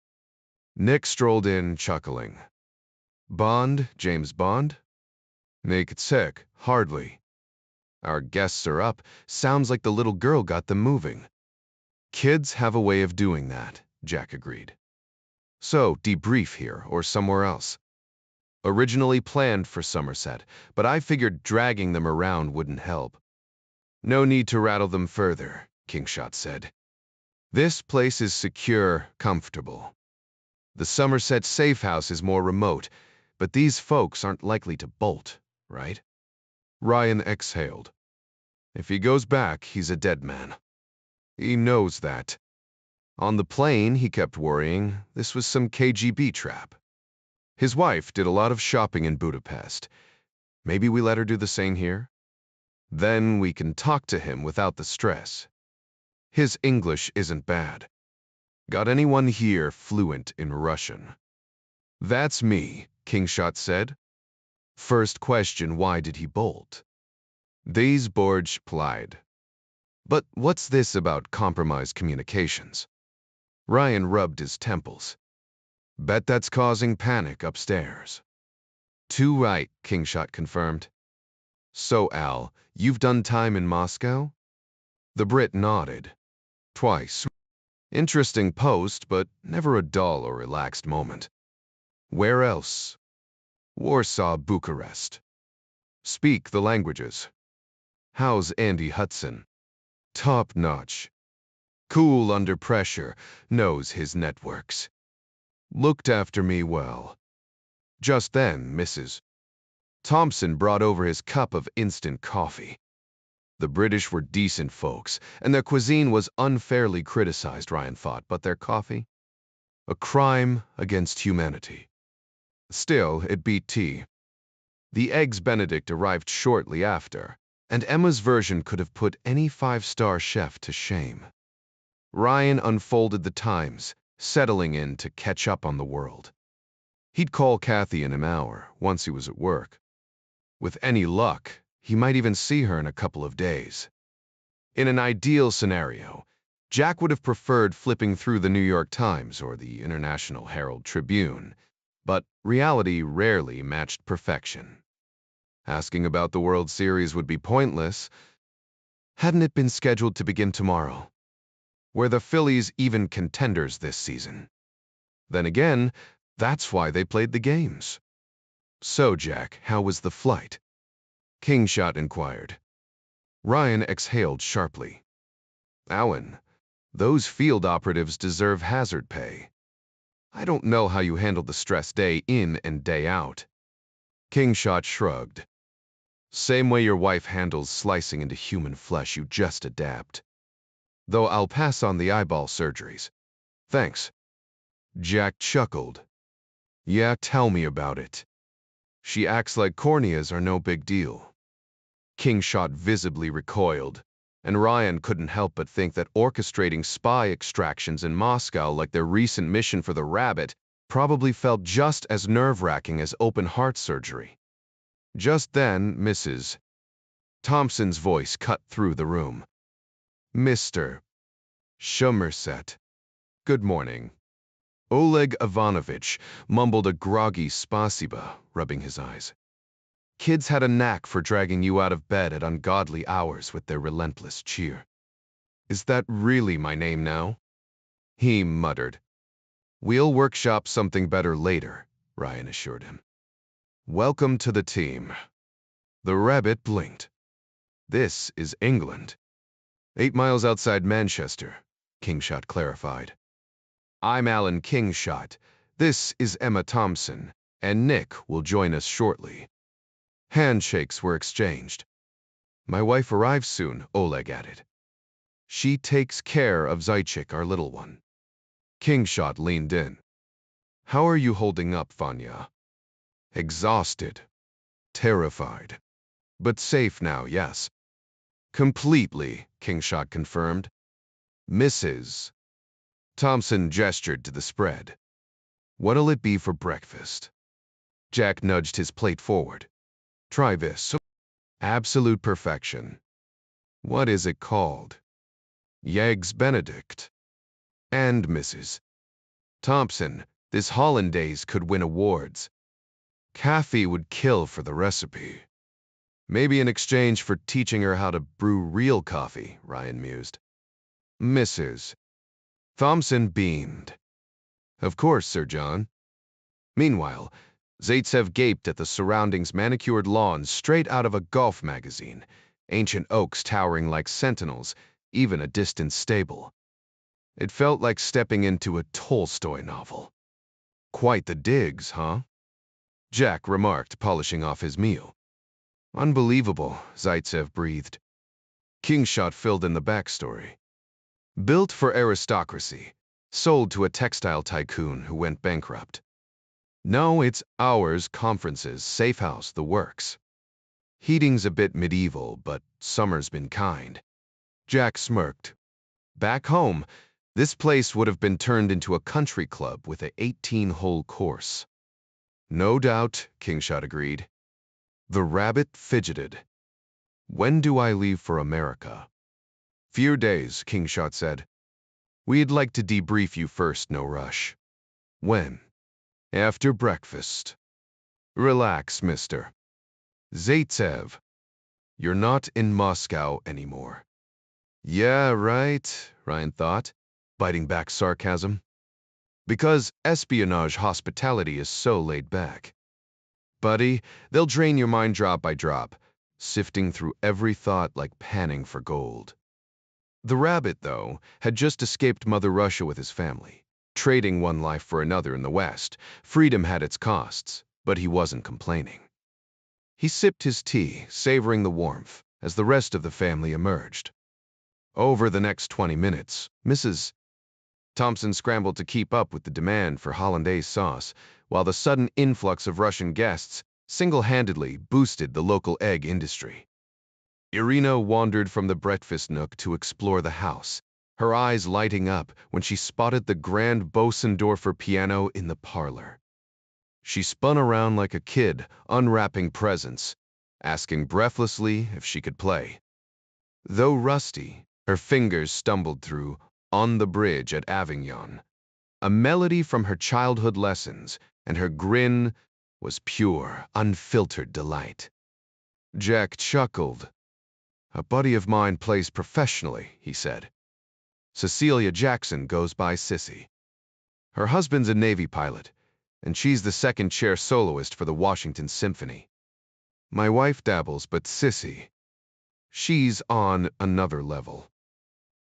S1: Nick strolled in, chuckling. Bond, James Bond? Naked sick, hardly. Our guests are up. Sounds like the little girl got them moving. Kids have a way of doing that, Jack agreed. So, debrief here or somewhere else. Originally planned for Somerset, but I figured dragging them around wouldn't help. No need to rattle them further, Kingshot said. This place is secure, comfortable. The Somerset safe house is more remote, but these folks aren't likely to bolt, right? Ryan exhaled. If he goes back, he's a dead man. He knows that. On the plane, he kept worrying this was some KGB trap. His wife did a lot of shopping in Budapest. Maybe we let her do the same here? Then we can talk to him without the stress. His English isn't bad. Got anyone here fluent in Russian? That's me, Kingshot said. First question, why did he bolt? These Borg plied. But what's this about compromised communications? Ryan rubbed his temples. Bet that's causing panic upstairs. Too right, Kingshot confirmed. So, Al, you've done time in Moscow? The Brit nodded. Twice. Interesting post, but never a dull or relaxed moment. Where else? Warsaw, Bucharest. Speak the languages. How's Andy Hudson? Top-notch. Cool under pressure, knows his networks. Looked after me well. Just then, Mrs. Thompson brought over his cup of instant coffee. The British were decent folks, and their cuisine was unfairly criticized, Ryan thought, but their coffee? A crime against humanity. Still, it beat tea. The Eggs Benedict arrived shortly after, and Emma's version could have put any five-star chef to shame. Ryan unfolded the Times, settling in to catch up on the world. He'd call Kathy in an hour, once he was at work. With any luck, he might even see her in a couple of days. In an ideal scenario, Jack would have preferred flipping through the New York Times or the International Herald Tribune, but reality rarely matched perfection. Asking about the World Series would be pointless. Hadn't it been scheduled to begin tomorrow? Were the Phillies even contenders this season? Then again, that's why they played the games. So, Jack, how was the flight? Kingshot inquired. Ryan exhaled sharply. Alan, those field operatives deserve hazard pay. I don't know how you handled the stress day in and day out. Kingshot shrugged. Same way your wife handles slicing into human flesh, you just adapt. Though I'll pass on the eyeball surgeries. Thanks. Jack chuckled. Yeah, tell me about it. She acts like corneas are no big deal. Kingshot visibly recoiled, and Ryan couldn't help but think that orchestrating spy extractions in Moscow like their recent mission for the Rabbit probably felt just as nerve-wracking as open-heart surgery. Just then, Mrs. Thompson's voice cut through the room. Mr. Somerset. Good morning. Oleg Ivanovich mumbled a groggy spasiba, rubbing his eyes. Kids had a knack for dragging you out of bed at ungodly hours with their relentless cheer. Is that really my name now? He muttered. We'll workshop something better later, Ryan assured him. Welcome to the team. The rabbit blinked. This is England. 8 miles outside Manchester, Kingshot clarified. I'm Alan Kingshot. This is Emma Thompson, and Nick will join us shortly." Handshakes were exchanged. "My wife arrives soon," Oleg added. "She takes care of Zaitchik, our little one." Kingshot leaned in. "How are you holding up, Vanya?" "Exhausted. Terrified. But safe now, yes." "Completely," Kingshot confirmed. "Mrs." Thompson gestured to the spread. "What'll it be for breakfast?" Jack nudged his plate forward. "Try this. Absolute perfection." "What is it called?" "Eggs Benedict." "And Mrs." "Thompson, this hollandaise could win awards." "Kathy would kill for the recipe." "Maybe in exchange for teaching her how to brew real coffee," Ryan mused. "Mrs." Thompson beamed. "Of course, Sir John." Meanwhile, Zaitsev gaped at the surroundings manicured lawns straight out of a golf magazine, ancient oaks towering like sentinels, even a distant stable. It felt like stepping into a Tolstoy novel. "Quite the digs, huh?" Jack remarked, polishing off his meal. "Unbelievable," Zaitsev breathed. Kingshot filled in the backstory. "Built for aristocracy, sold to a textile tycoon who went bankrupt. No, it's ours, conferences, safe house, the works. Heating's a bit medieval, but summer's been kind." Jack smirked. "Back home, this place would have been turned into a country club with an 18-hole course." "No doubt," Kingshot agreed. The rabbit fidgeted. "When do I leave for America?" "Few days," Kingshot said. "We'd like to debrief you first, no rush." "When?" "After breakfast." "Relax, mister." "Zaitsev, you're not in Moscow anymore." "Yeah, right," Ryan thought, biting back sarcasm. "Because espionage hospitality is so laid back. Buddy, they'll drain your mind drop by drop, sifting through every thought like panning for gold." The rabbit, though, had just escaped Mother Russia with his family. Trading one life for another in the West, freedom had its costs, but he wasn't complaining. He sipped his tea, savoring the warmth, as the rest of the family emerged. Over the next 20 minutes, Mrs. Thompson scrambled to keep up with the demand for hollandaise sauce, while the sudden influx of Russian guests single-handedly boosted the local egg industry. Irina wandered from the breakfast nook to explore the house, her eyes lighting up when she spotted the grand Bosendorfer piano in the parlor. She spun around like a kid, unwrapping presents, asking breathlessly if she could play. Though rusty, her fingers stumbled through "On the Bridge at Avignon," a melody from her childhood lessons, and her grin was pure, unfiltered delight. Jack chuckled. "A buddy of mine plays professionally," he said. "Cecilia Jackson goes by Sissy. Her husband's a Navy pilot, and she's the second-chair soloist for the Washington Symphony. My wife dabbles, but Sissy, she's on another level."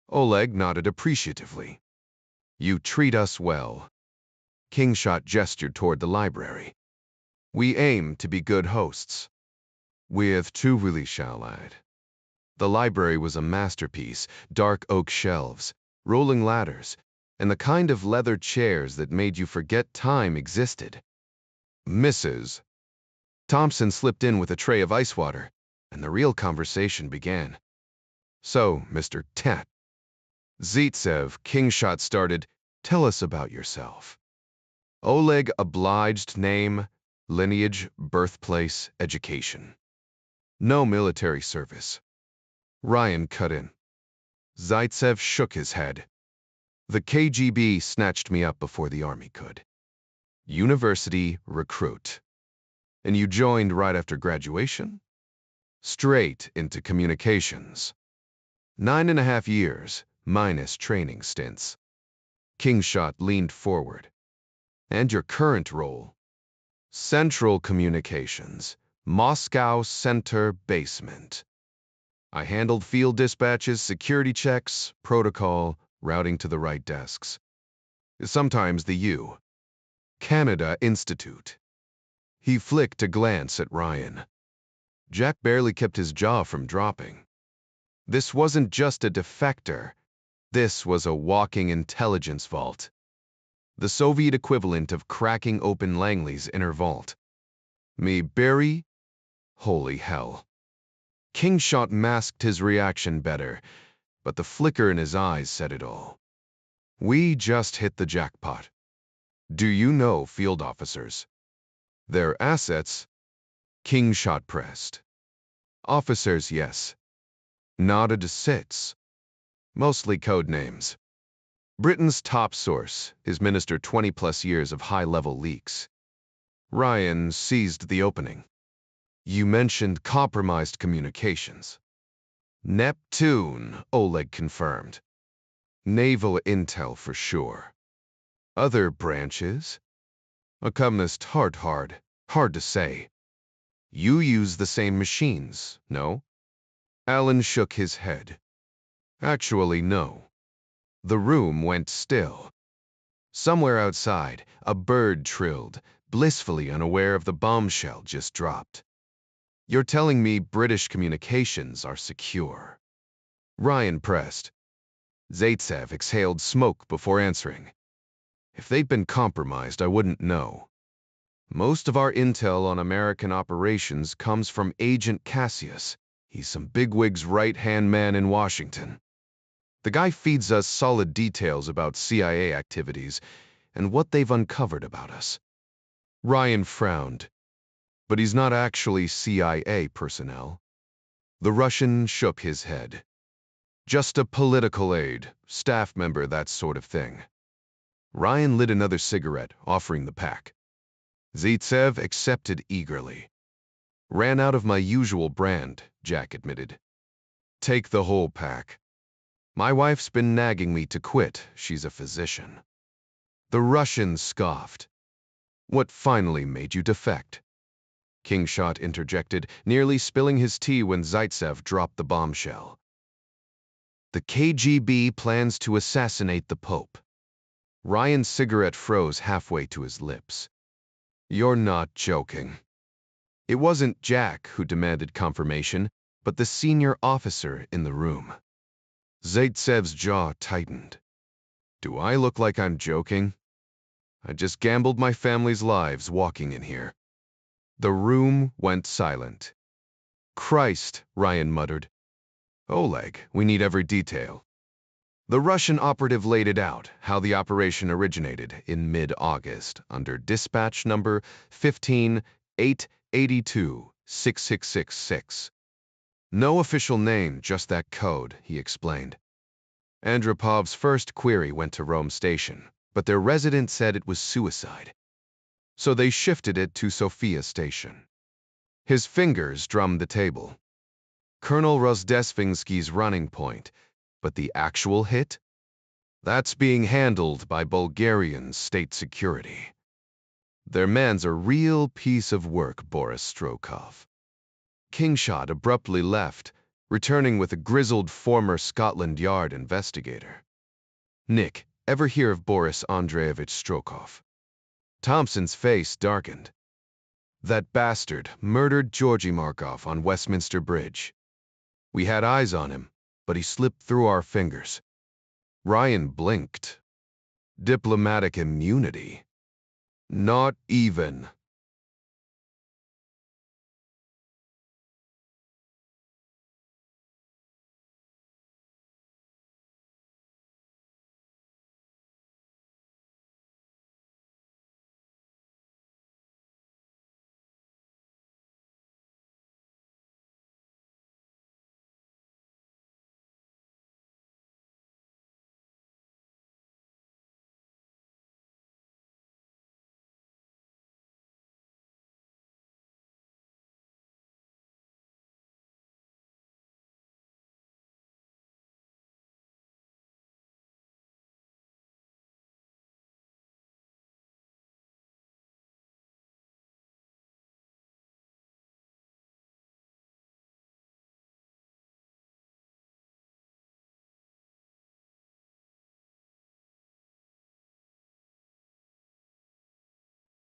S1: Oleg nodded appreciatively. "You treat us well." Kingshot gestured toward the library. "We aim to be good hosts." "With two really shall add." The library was a masterpiece, dark oak shelves, rolling ladders, and the kind of leather chairs that made you forget time existed. "Mrs." Thompson slipped in with a tray of ice water, and the real conversation began. "So, Mr. Tat." "Zaitsev," Kingshot started, "tell us about yourself." Oleg obliged. Name, lineage, birthplace, education. "No military service." Ryan cut in. Zaitsev shook his head. "The KGB snatched me up before the army could. University recruit." "And you joined right after graduation?" "Straight into communications. 9.5 years, minus training stints." Kingshot leaned forward. "And your current role?" "Central Communications, Moscow Center Basement. I handled field dispatches, security checks, protocol, routing to the right desks. Sometimes the U. Canada Institute." He flicked a glance at Ryan. Jack barely kept his jaw from dropping. This wasn't just a defector. This was a walking intelligence vault. The Soviet equivalent of cracking open Langley's inner vault. Me Barry? Holy hell. Kingshot masked his reaction better, but the flicker in his eyes said it all. We just hit the jackpot. Do you know, field officers? Their assets? Kingshot pressed. Officers, yes. Nodded sits. Mostly code names. Britain's top source is ministered 20-plus years of high-level leaks. Ryan seized the opening. You mentioned compromised communications. Neptune, Oleg confirmed. Naval intel for sure. Other branches? A communist hard to say. You use the same machines, no? Alan shook his head. Actually, no. The room went still. Somewhere outside, a bird trilled, blissfully unaware of the bombshell just dropped. You're telling me British communications are secure? Ryan pressed. Zaitsev exhaled smoke before answering. If they'd been compromised, I wouldn't know. Most of our intel on American operations comes from Agent Cassius. He's some bigwig's right-hand man in Washington. The guy feeds us solid details about CIA activities and what they've uncovered about us. Ryan frowned. But he's not actually CIA personnel. The Russian shook his head. Just a political aide, staff member, that sort of thing. Ryan lit another cigarette, offering the pack. Zaitsev accepted eagerly. Ran out of my usual brand, Jack admitted. Take the whole pack. My wife's been nagging me to quit. She's a physician. The Russian scoffed. What finally made you defect? Kingshot interjected, nearly spilling his tea when Zaitsev dropped the bombshell. The KGB plans to assassinate the Pope. Ryan's cigarette froze halfway to his lips. You're not joking. It wasn't Jack who demanded confirmation, but the senior officer in the room. Zaitsev's jaw tightened. Do I look like I'm joking? I just gambled my family's lives walking in here. The room went silent. Christ, Ryan muttered. Oleg, we need every detail. The Russian operative laid it out, how the operation originated in mid-August under dispatch number 15-882-6666. No official name, just that code, he explained. Andropov's first query went to Rome Station, but their resident said it was suicide. So they shifted it to Sofia Station. His fingers drummed the table. Colonel Rozdesvinsky's running point, but the actual hit? That's being handled by Bulgarian state security. Their man's a real piece of work, Boris Strokov. Kingshot abruptly left, returning with a grizzled former Scotland Yard investigator. Nick, ever hear of Boris Andreevich Strokov? Thompson's face darkened. That bastard murdered Georgy Markov on Westminster Bridge. We had eyes on him, but he slipped through our fingers. Ryan blinked. Diplomatic immunity? Not even.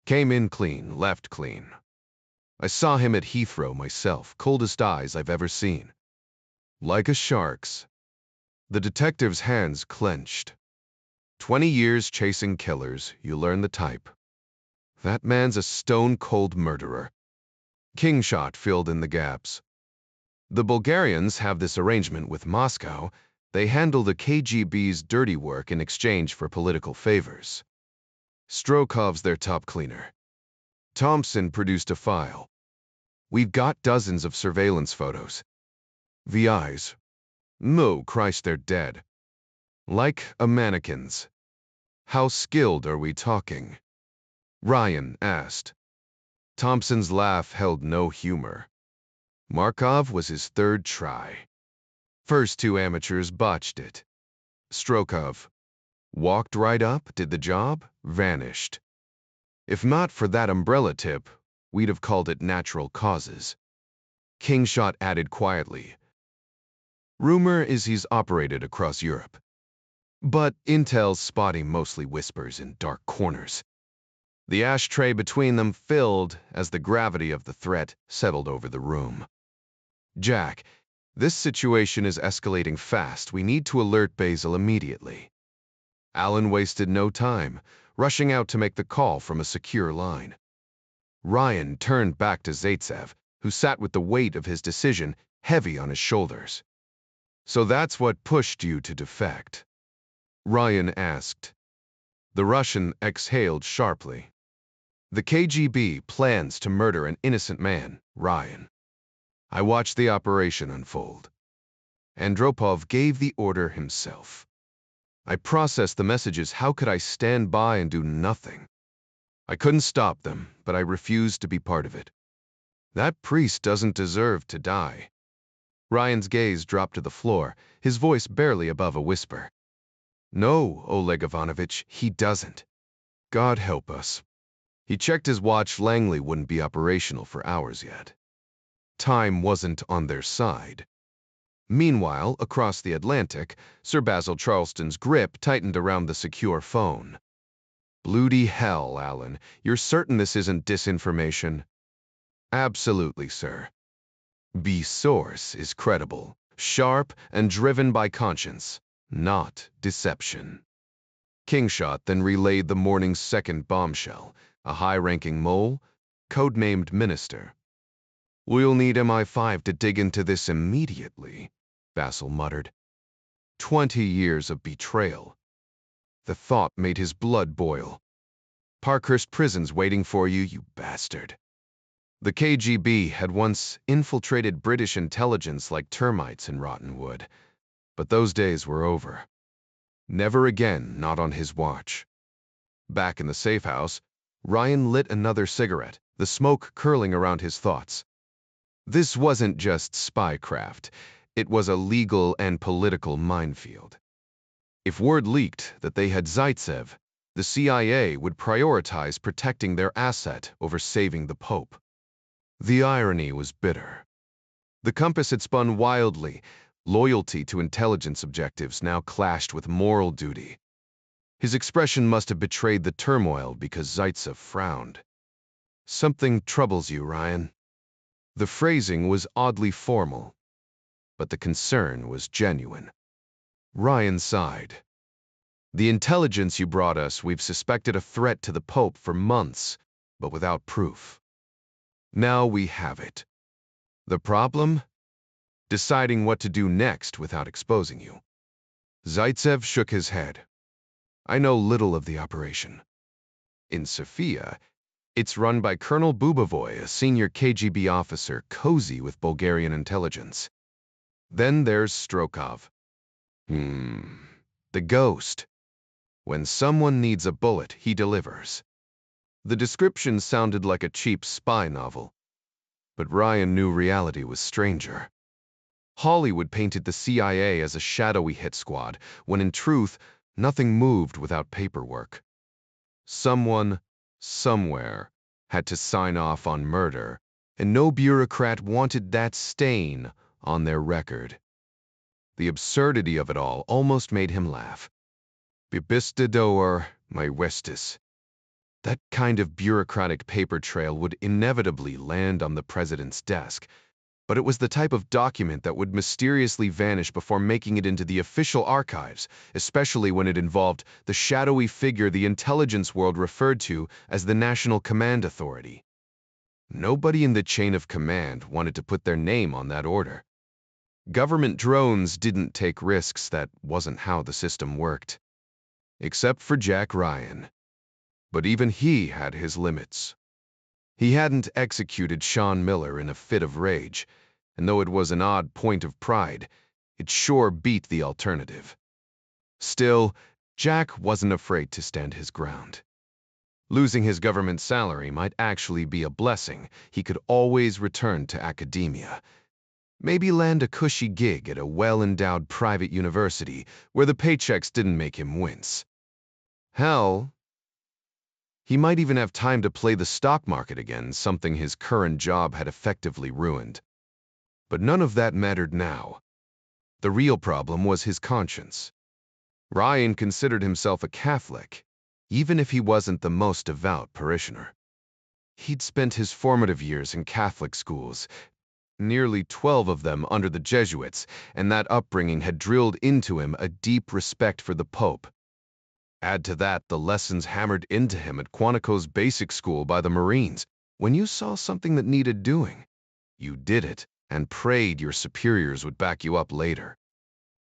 S1: Came in clean, left clean. I saw him at Heathrow myself, coldest eyes I've ever seen. Like a shark's. The detective's hands clenched. 20 years chasing killers, you learn the type. That man's a stone-cold murderer. Kingshot filled in the gaps. The Bulgarians have this arrangement with Moscow. They handle the KGB's dirty work in exchange for political favors. Strokov's their top cleaner. Thompson produced a file. We've got dozens of surveillance photos. VIs. No, Christ, they're dead. Like a mannequins. How skilled are we talking? Ryan asked. Thompson's laugh held no humor. Markov was his third try. First two amateurs botched it. Strokov walked right up, did the job, vanished. If not for that umbrella tip, we'd have called it natural causes. Kingshot added quietly. Rumor is he's operated across Europe. But intel's spotty mostly whispers in dark corners. The ashtray between them filled as the gravity of the threat settled over the room. Jack, this situation is escalating fast. We need to alert Basil immediately. Alan wasted no time, rushing out to make the call from a secure line. Ryan turned back to Zaitsev, who sat with the weight of his decision heavy on his shoulders. So that's what pushed you to defect? Ryan asked. The Russian exhaled sharply. The KGB plans to murder an innocent man, Ryan. I watched the operation unfold. Andropov gave the order himself. I processed the messages. How could I stand by and do nothing? I couldn't stop them, but I refused to be part of it. That priest doesn't deserve to die. Ryan's gaze dropped to the floor, his voice barely above a whisper. No, Oleg Ivanovich, he doesn't. God help us. He checked his watch. Langley wouldn't be operational for hours yet. Time wasn't on their side. Meanwhile, across the Atlantic, Sir Basil Charleston's grip tightened around the secure phone. Bloody hell, Alan. You're certain this isn't disinformation? Absolutely, sir. B source is credible, sharp, and driven by conscience, not deception. Kingshot then relayed the morning's second bombshell, a high-ranking mole, codenamed Minister. We'll need MI5 to dig into this immediately, Basil muttered. 20 years of betrayal. The thought made his blood boil. Parkhurst Prison's waiting for you, you bastard. The KGB had once infiltrated British intelligence like termites in rotten wood, but those days were over. Never again, not on his watch. Back in the safe house, Ryan lit another cigarette, the smoke curling around his thoughts. This wasn't just spycraft. It was a legal and political minefield. If word leaked that they had Zaitsev, the CIA would prioritize protecting their asset over saving the Pope. The irony was bitter. The compass had spun wildly. Loyalty to intelligence objectives now clashed with moral duty. His expression must have betrayed the turmoil because Zaitsev frowned. Something troubles you, Ryan. The phrasing was oddly formal, but the concern was genuine. Ryan sighed. The intelligence you brought us, we've suspected a threat to the Pope for months, but without proof. Now we have it. The problem? Deciding what to do next without exposing you. Zaitsev shook his head. I know little of the operation. In Sofia, it's run by Colonel Bubovoy, a senior KGB officer cozy with Bulgarian intelligence. Then there's Strokov. The ghost. When someone needs a bullet, he delivers. The description sounded like a cheap spy novel, but Ryan knew reality was stranger. Hollywood painted the CIA as a shadowy hit squad, when in truth, nothing moved without paperwork. Someone, somewhere, had to sign off on murder, and no bureaucrat wanted that stain on their record. The absurdity of it all almost made him laugh. Bibistador my westis. That kind of bureaucratic paper trail would inevitably land on the president's desk, but it was the type of document that would mysteriously vanish before making it into the official archives, especially when it involved the shadowy figure the intelligence world referred to as the National Command Authority. Nobody in the chain of command wanted to put their name on that order. Government drones didn't take risks. That wasn't how the system worked. Except for Jack Ryan. But even he had his limits. He hadn't executed Sean Miller in a fit of rage, and though it was an odd point of pride, it sure beat the alternative. Still, Jack wasn't afraid to stand his ground. Losing his government salary might actually be a blessing. He could always return to academia. Maybe land a cushy gig at a well-endowed private university where the paychecks didn't make him wince. Hell, he might even have time to play the stock market again, something his current job had effectively ruined. But none of that mattered now. The real problem was his conscience. Ryan considered himself a Catholic, even if he wasn't the most devout parishioner. He'd spent his formative years in Catholic schools, nearly 12 of them under the Jesuits, and that upbringing had drilled into him a deep respect for the Pope. Add to that the lessons hammered into him at Quantico's basic school by the Marines. When you saw something that needed doing, you did it and prayed your superiors would back you up later.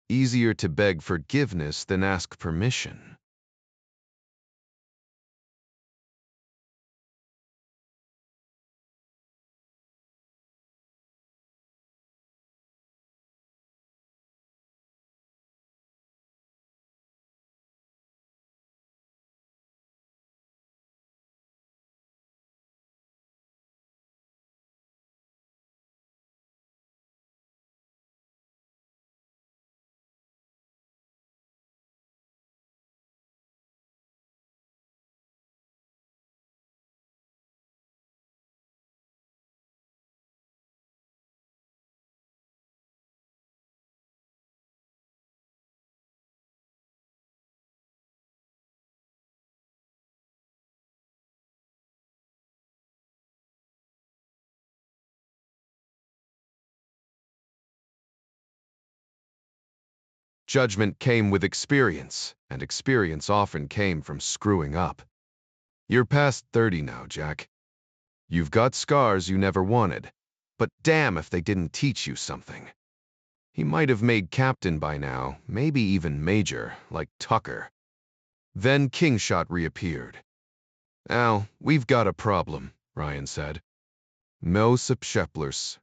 S1: Easier to beg forgiveness than ask permission. Judgment came with experience, and experience often came from screwing up. You're past 30 now, Jack. You've got scars you never wanted, but damn if they didn't teach you something. He might have made captain by now, maybe even major, like Tucker. Then Kingshot reappeared. Al, we've got a problem, Ryan said. No subsheplers.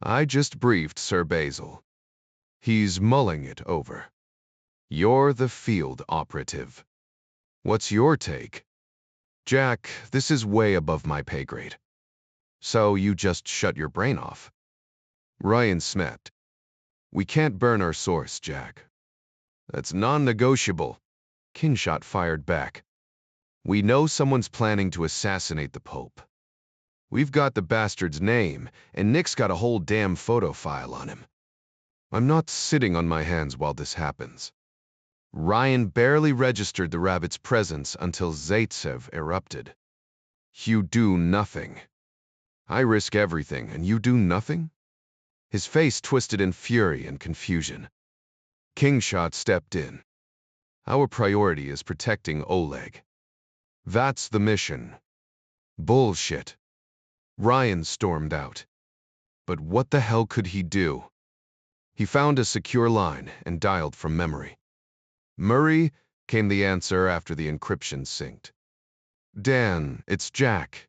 S1: I just briefed Sir Basil. He's mulling it over. You're the field operative. What's your take? Jack, this is way above my pay grade. So you just shut your brain off. Ryan snapped. We can't burn our source, Jack. That's non-negotiable. Kingshot fired back. We know someone's planning to assassinate the Pope. We've got the bastard's name, and Nick's got a whole damn photo file on him. I'm not sitting on my hands while this happens. Ryan barely registered the rabbit's presence until Zaitsev erupted. You do nothing. I risk everything, and you do nothing? His face twisted in fury and confusion. Kingshot stepped in. Our priority is protecting Oleg. That's the mission. Bullshit. Ryan stormed out. But what the hell could he do? He found a secure line and dialed from memory. Murray, came the answer after the encryption synced. Dan, it's Jack.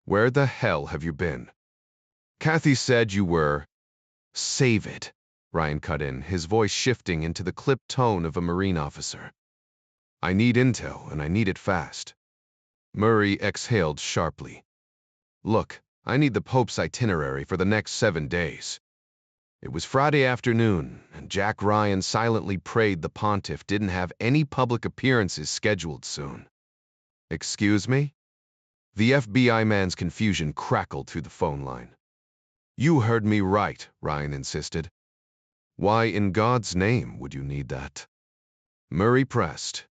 S1: Where the hell have you been? Kathy said you were. Save it, Ryan cut in, his voice shifting into the clipped tone of a Marine officer. I need intel, and I need it fast. Murray exhaled sharply. Look, I need the Pope's itinerary for the next 7 days. It was Friday afternoon, and Jack Ryan silently prayed the pontiff didn't have any public appearances scheduled soon. Excuse me? The FBI man's confusion crackled through the phone line. You heard me right, Ryan insisted. Why in God's name would you need that? Murray pressed.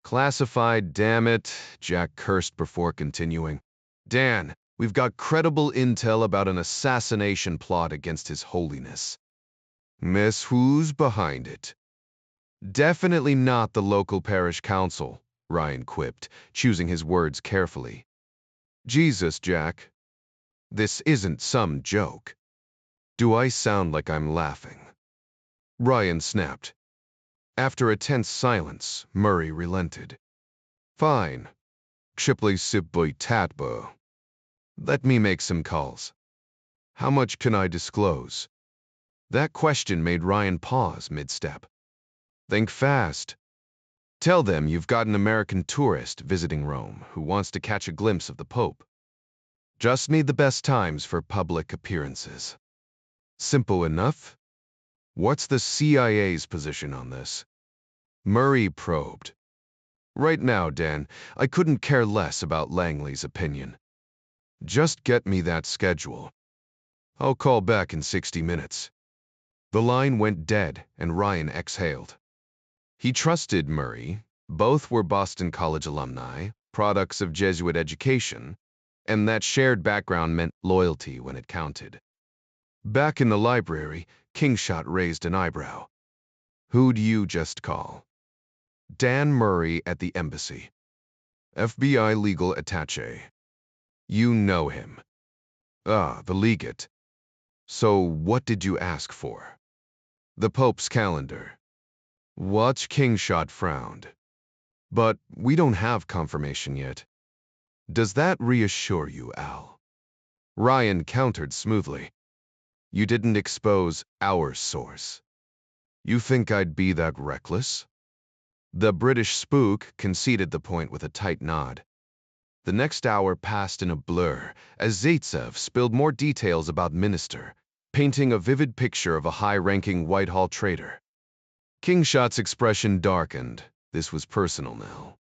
S1: Classified, damn it, Jack cursed before continuing. Dan, we've got credible intel about an assassination plot against His Holiness. Miss, who's behind it? Definitely not the local parish council, Ryan quipped, choosing his words carefully. Jesus, Jack. This isn't some joke. Do I sound like I'm laughing? Ryan snapped. After a tense silence, Murray relented. Fine. Shipley sibboy tatbo. Let me make some calls. How much can I disclose? That question made Ryan pause mid-step. Think fast. Tell them you've got an American tourist visiting Rome who wants to catch a glimpse of the Pope. Just need the best times for public appearances. Simple enough? What's the CIA's position on this? Murray probed. Right now, Dan, I couldn't care less about Langley's opinion. Just get me that schedule. I'll call back in 60 minutes. The line went dead, and Ryan exhaled. He trusted Murray. Both were Boston College alumni, products of Jesuit education, and that shared background meant loyalty when it counted. Back in the library, Kingshot raised an eyebrow. Who'd you just call? Dan Murray at the embassy. FBI legal attaché. You know him. Ah, the legate. So what did you ask for? The Pope's calendar. Watch Kingshot frowned. But we don't have confirmation yet. Does that reassure you, Al? Ryan countered smoothly. You didn't expose our source. You think I'd be that reckless? The British spook conceded the point with a tight nod. The next hour passed in a blur as Zaitsev spilled more details about Minister, painting a vivid picture of a high-ranking Whitehall trader. Kingshot's expression darkened. This was personal now.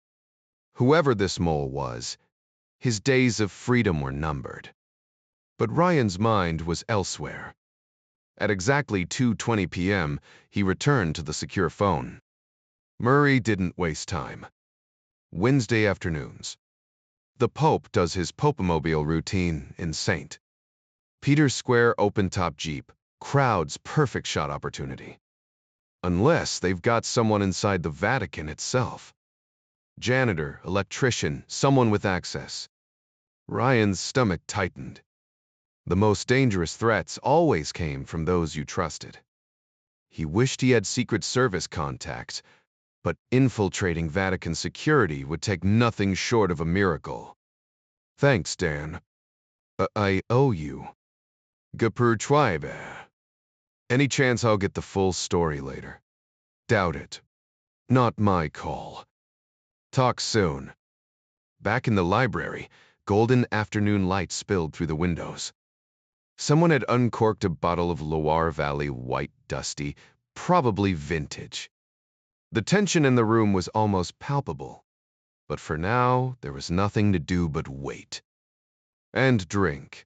S1: Whoever this mole was, his days of freedom were numbered. But Ryan's mind was elsewhere. At exactly 2:20 p.m., he returned to the secure phone. Murray didn't waste time. Wednesday afternoons. The Pope does his Popemobile routine in St. Peter's Square open-top Jeep, crowd's perfect shot opportunity. Unless they've got someone inside the Vatican itself. Janitor, electrician, someone with access. Ryan's stomach tightened. The most dangerous threats always came from those you trusted. He wished he had Secret Service contacts, but infiltrating Vatican security would take nothing short of a miracle. Thanks, Dan. I owe you. Gepertreibe. Any chance I'll get the full story later? Doubt it. Not my call. Talk soon. Back in the library, golden afternoon light spilled through the windows. Someone had uncorked a bottle of Loire Valley White Dusty, probably vintage. The tension in the room was almost palpable, but for now there was nothing to do but wait. And drink.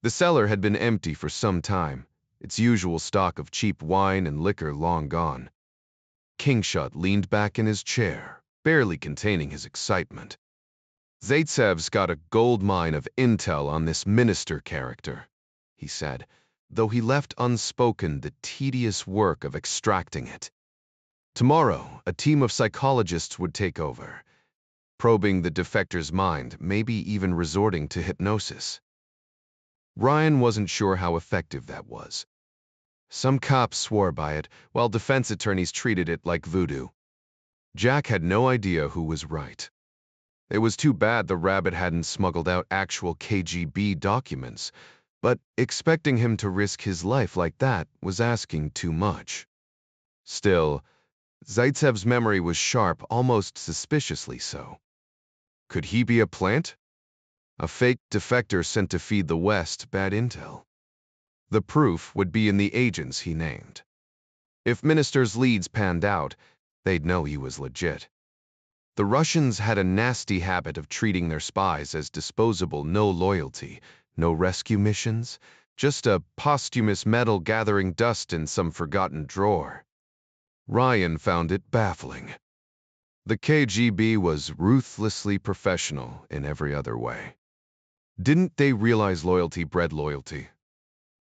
S1: The cellar had been empty for some time, its usual stock of cheap wine and liquor long gone. Kingshot leaned back in his chair, barely containing his excitement. Zaitsev's got a gold mine of intel on this minister character, he said, though he left unspoken the tedious work of extracting it. Tomorrow, a team of psychologists would take over. probing the defector's mind, maybe even resorting to hypnosis. Ryan wasn't sure how effective that was. Some cops swore by it, while defense attorneys treated it like voodoo. Jack had no idea who was right. It was too bad the rabbit hadn't smuggled out actual KGB documents, but expecting him to risk his life like that was asking too much. Still, Zaitsev's memory was sharp, almost suspiciously so. Could he be a plant? A fake defector sent to feed the West bad intel? The proof would be in the agents he named. If Minister's leads panned out, they'd know he was legit. The Russians had a nasty habit of treating their spies as disposable, no loyalty, no rescue missions, just a posthumous medal gathering dust in some forgotten drawer. Ryan found it baffling. The KGB was ruthlessly professional in every other way. Didn't they realize loyalty bred loyalty?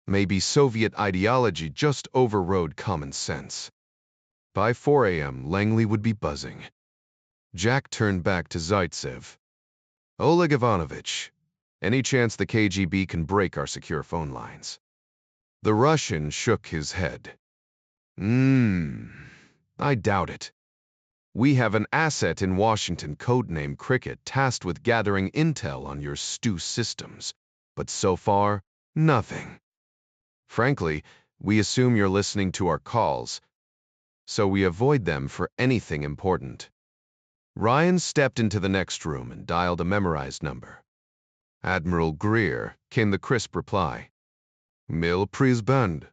S1: Maybe Soviet ideology just overrode common sense. By 4 a.m., Langley would be buzzing. Jack turned back to Zaitsev. Oleg Ivanovich, any chance the KGB can break our secure phone lines? The Russian shook his head. I doubt it. We have an asset in Washington codenamed Cricket tasked with gathering intel on your stew systems, but so far, nothing. Frankly, we assume you're listening to our calls, so we avoid them for anything important. Ryan stepped into the next room and dialed a memorized number. Admiral Greer, came the crisp reply. Mil Prisbund.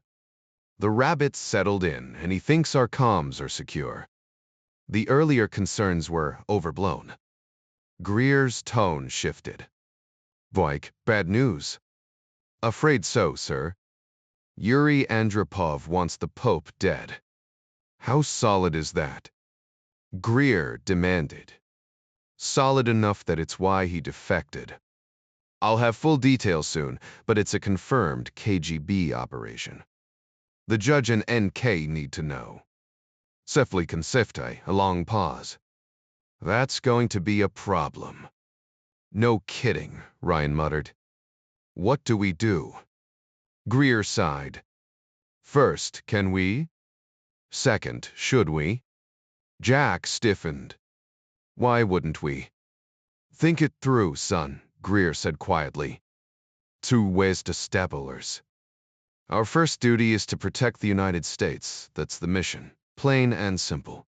S1: The rabbit settled in, and he thinks our comms are secure. The earlier concerns were overblown. Greer's tone shifted. Voik, bad news. Afraid so, sir. Yuri Andropov wants the Pope dead. How solid is that? Greer demanded. Solid enough that it's why he defected. I'll have full details soon, but it's a confirmed KGB operation. The judge and NK need to know. Sefli Konsiftai, a long pause. That's going to be a problem. No kidding, Ryan muttered. What do we do? Greer sighed. First, can we? Second, should we? Jack stiffened. Why wouldn't we? Think it through, son, Greer said quietly. 2 ways to staplers. Our first duty is to protect the United States. That's the mission. Plain and simple.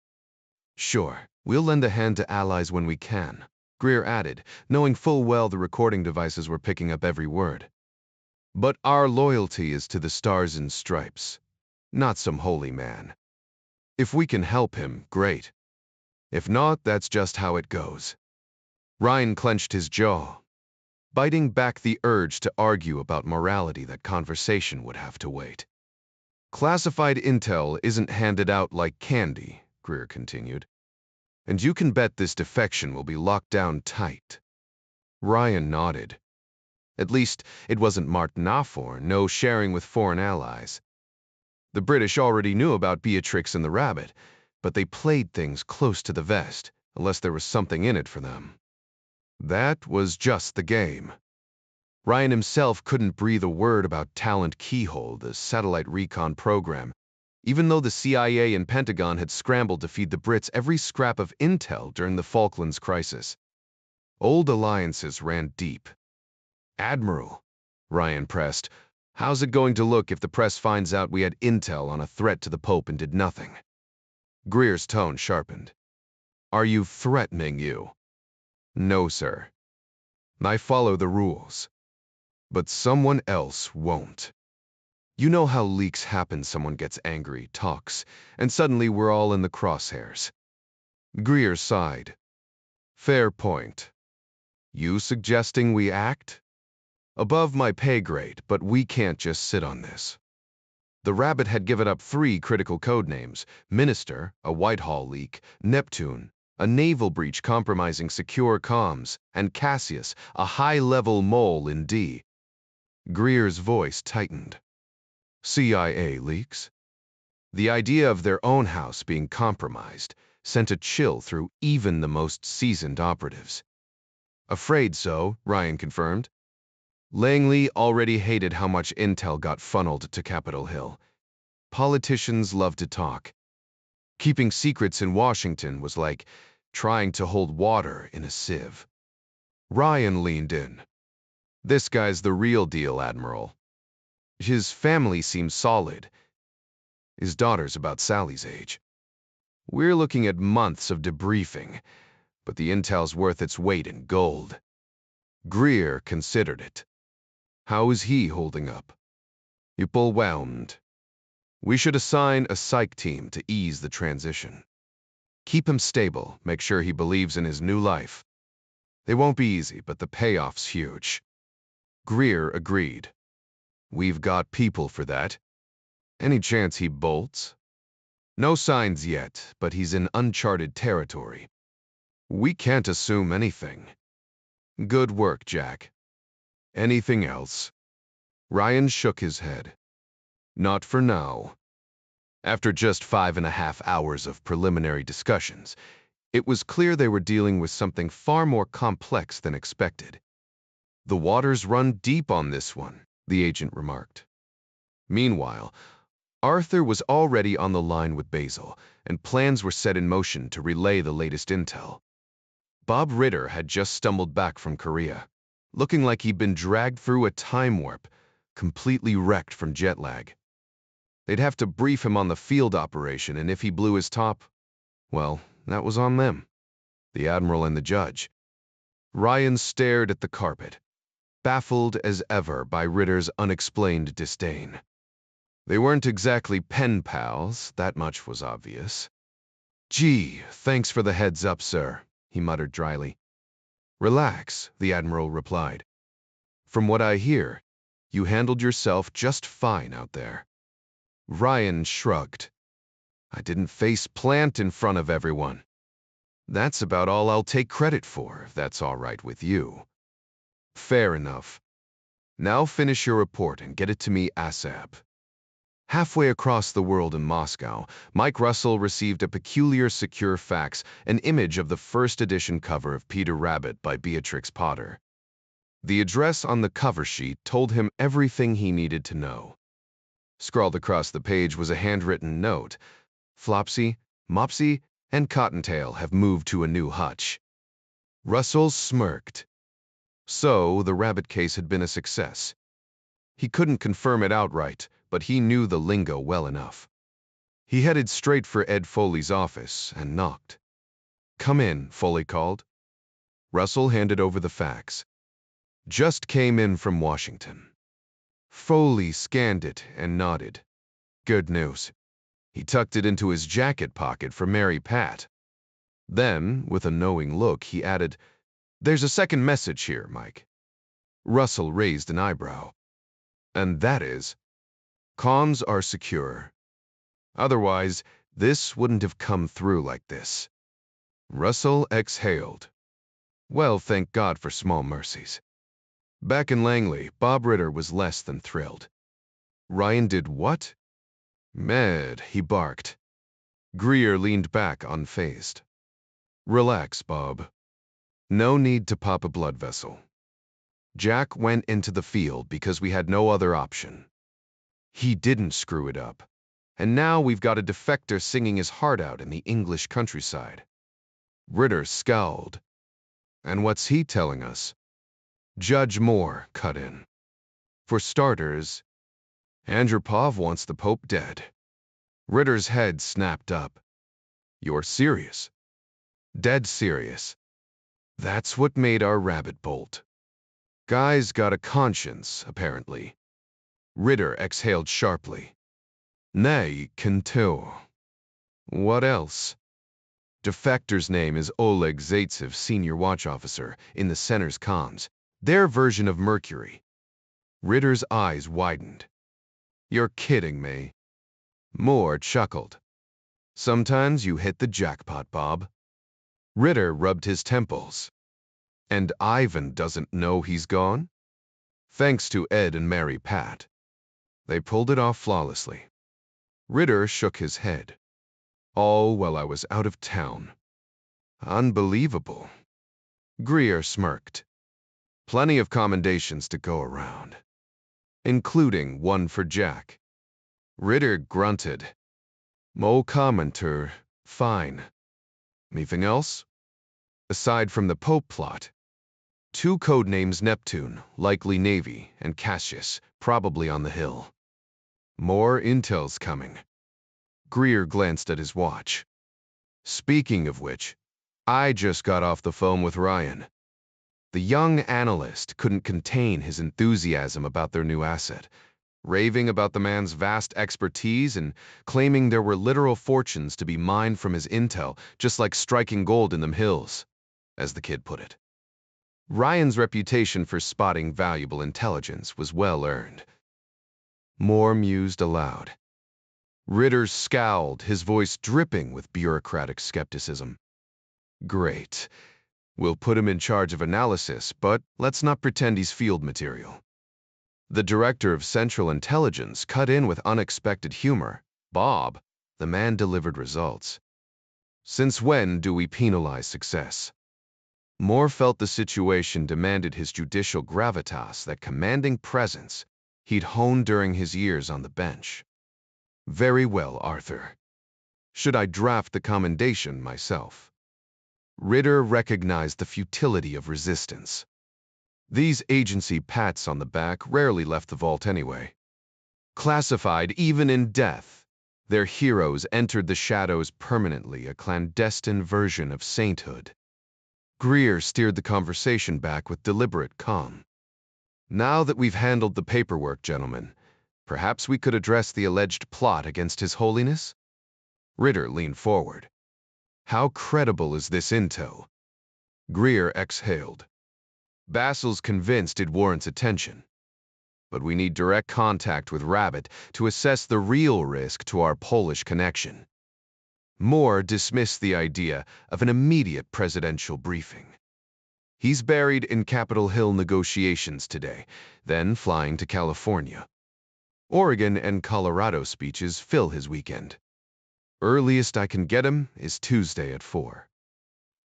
S1: Sure, we'll lend a hand to allies when we can, Greer added, knowing full well the recording devices were picking up every word. But our loyalty is to the Stars and Stripes, not some holy man. If we can help him, great. If not, that's just how it goes. Ryan clenched his jaw, biting back the urge to argue about morality. That conversation would have to wait. Classified intel isn't handed out like candy, Greer continued. And you can bet this defection will be locked down tight. Ryan nodded. At least, it wasn't Martinafor, no sharing with foreign allies. The British already knew about Beatrix and the Rabbit, but they played things close to the vest, unless there was something in it for them. That was just the game. Ryan himself couldn't breathe a word about Talent Keyhole, the satellite recon program, even though the CIA and Pentagon had scrambled to feed the Brits every scrap of intel during the Falklands crisis. Old alliances ran deep. Admiral, Ryan pressed, how's it going to look if the press finds out we had intel on a threat to the Pope and did nothing? Greer's tone sharpened. Are you threatening you? No, sir. I follow the rules. But someone else won't. You know how leaks happen. Someone gets angry, talks, and suddenly we're all in the crosshairs. Greer sighed. Fair point. You suggesting we act? Above my pay grade, but we can't just sit on this. The Rabbit had given up 3 critical code names: Minister, a Whitehall leak; Neptune, a naval breach compromising secure comms; and Cassius, a high-level mole in D. Greer's voice tightened. CIA leaks? The idea of their own house being compromised, sent a chill through even the most seasoned operatives. Afraid so, Ryan confirmed. Langley already hated how much intel got funneled to Capitol Hill. Politicians love to talk. Keeping secrets in Washington was like trying to hold water in a sieve. Ryan leaned in. This guy's the real deal, Admiral. His family seems solid. His daughter's about Sally's age. We're looking at months of debriefing, but the intel's worth its weight in gold. Greer considered it. How is he holding up? Overwhelmed. We should assign a psych team to ease the transition. Keep him stable, make sure he believes in his new life. It won't be easy, but the payoff's huge. Greer agreed. We've got people for that. Any chance he bolts? No signs yet, but he's in uncharted territory. We can't assume anything. Good work, Jack. Anything else? Ryan shook his head. Not for now. After just 5.5 hours of preliminary discussions, it was clear they were dealing with something far more complex than expected. The waters run deep on this one, the agent remarked. Meanwhile, Arthur was already on the line with Basil, and plans were set in motion to relay the latest intel. Bob Ritter had just stumbled back from Korea, looking like he'd been dragged through a time warp, completely wrecked from jet lag. They'd have to brief him on the field operation, and if he blew his top, well, that was on them, the Admiral and the judge. Ryan stared at the carpet, baffled as ever by Ritter's unexplained disdain. They weren't exactly pen pals, that much was obvious. Gee, thanks for the heads up, sir, he muttered dryly. Relax, the Admiral replied. From what I hear, you handled yourself just fine out there. Ryan shrugged. I didn't face plant in front of everyone. That's about all I'll take credit for, if that's all right with you. Fair enough. Now finish your report and get it to me ASAP. Halfway across the world in Moscow, Mike Russell received a peculiar secure fax, an image of the first edition cover of Peter Rabbit by Beatrix Potter. The address on the cover sheet told him everything he needed to know. Scrawled across the page was a handwritten note. Flopsy, Mopsy, and Cottontail have moved to a new hutch. Russell smirked. So, the rabbit case had been a success. He couldn't confirm it outright, but he knew the lingo well enough. He headed straight for Ed Foley's office and knocked. Come in, Foley called. Russell handed over the fax. Just came in from Washington. Foley scanned it and nodded. Good news. He tucked it into his jacket pocket for Mary Pat. Then, with a knowing look, he added, There's a second message here, Mike. Russell raised an eyebrow. And that is, comms are secure. Otherwise, this wouldn't have come through like this. Russell exhaled. Well, thank God for small mercies. Back in Langley, Bob Ritter was less than thrilled. Ryan did what? Mad, he barked. Greer leaned back unfazed. Relax, Bob. No need to pop a blood vessel. Jack went into the field because we had no other option. He didn't screw it up. And now we've got a defector singing his heart out in the English countryside. Ritter scowled. And what's he telling us? Judge Moore cut in. For starters, Andropov wants the Pope dead. Ritter's head snapped up. You're serious? Dead serious. That's what made our rabbit bolt. Guy's got a conscience, apparently. Ritter exhaled sharply. Nay, can tell. What else? Defector's name is Oleg Zaitsev, senior watch officer, in the center's comms. Their version of Mercury. Ritter's eyes widened. You're kidding me. Moore chuckled. Sometimes you hit the jackpot, Bob. Ritter rubbed his temples. And Ivan doesn't know he's gone? Thanks to Ed and Mary Pat. They pulled it off flawlessly. Ritter shook his head. All while I was out of town. Unbelievable. Greer smirked. Plenty of commendations to go around, including one for Jack. Ritter grunted. Mo commenter, fine. Anything else? Aside from the Pope plot, 2 code names Neptune, likely Navy, and Cassius, probably on the hill. More intel's coming. Greer glanced at his watch. Speaking of which, I just got off the phone with Ryan. The young analyst couldn't contain his enthusiasm about their new asset, raving about the man's vast expertise and claiming there were literal fortunes to be mined from his intel, just like striking gold in them hills, as the kid put it. Ryan's reputation for spotting valuable intelligence was well earned. Moore mused aloud. Ritter scowled, his voice dripping with bureaucratic skepticism. Great. We'll put him in charge of analysis, but let's not pretend he's field material. The director of Central Intelligence cut in with unexpected humor. Bob, the man delivered results. Since when do we penalize success? Moore felt the situation demanded his judicial gravitas, that commanding presence he'd honed during his years on the bench. Very well, Arthur. Should I draft the commendation myself? Ritter recognized the futility of resistance. These agency pats on the back rarely left the vault anyway. Classified even in death, their heroes entered the shadows permanently, a clandestine version of sainthood. Greer steered the conversation back with deliberate calm. Now that we've handled the paperwork, gentlemen, perhaps we could address the alleged plot against His Holiness? Ritter leaned forward. How credible is this intel? Greer exhaled. Basil's convinced it warrants attention. But we need direct contact with Rabbit to assess the real risk to our Polish connection. Moore dismissed the idea of an immediate presidential briefing. He's buried in Capitol Hill negotiations today, then flying to California. Oregon and Colorado speeches fill his weekend. Earliest I can get him is Tuesday at 4.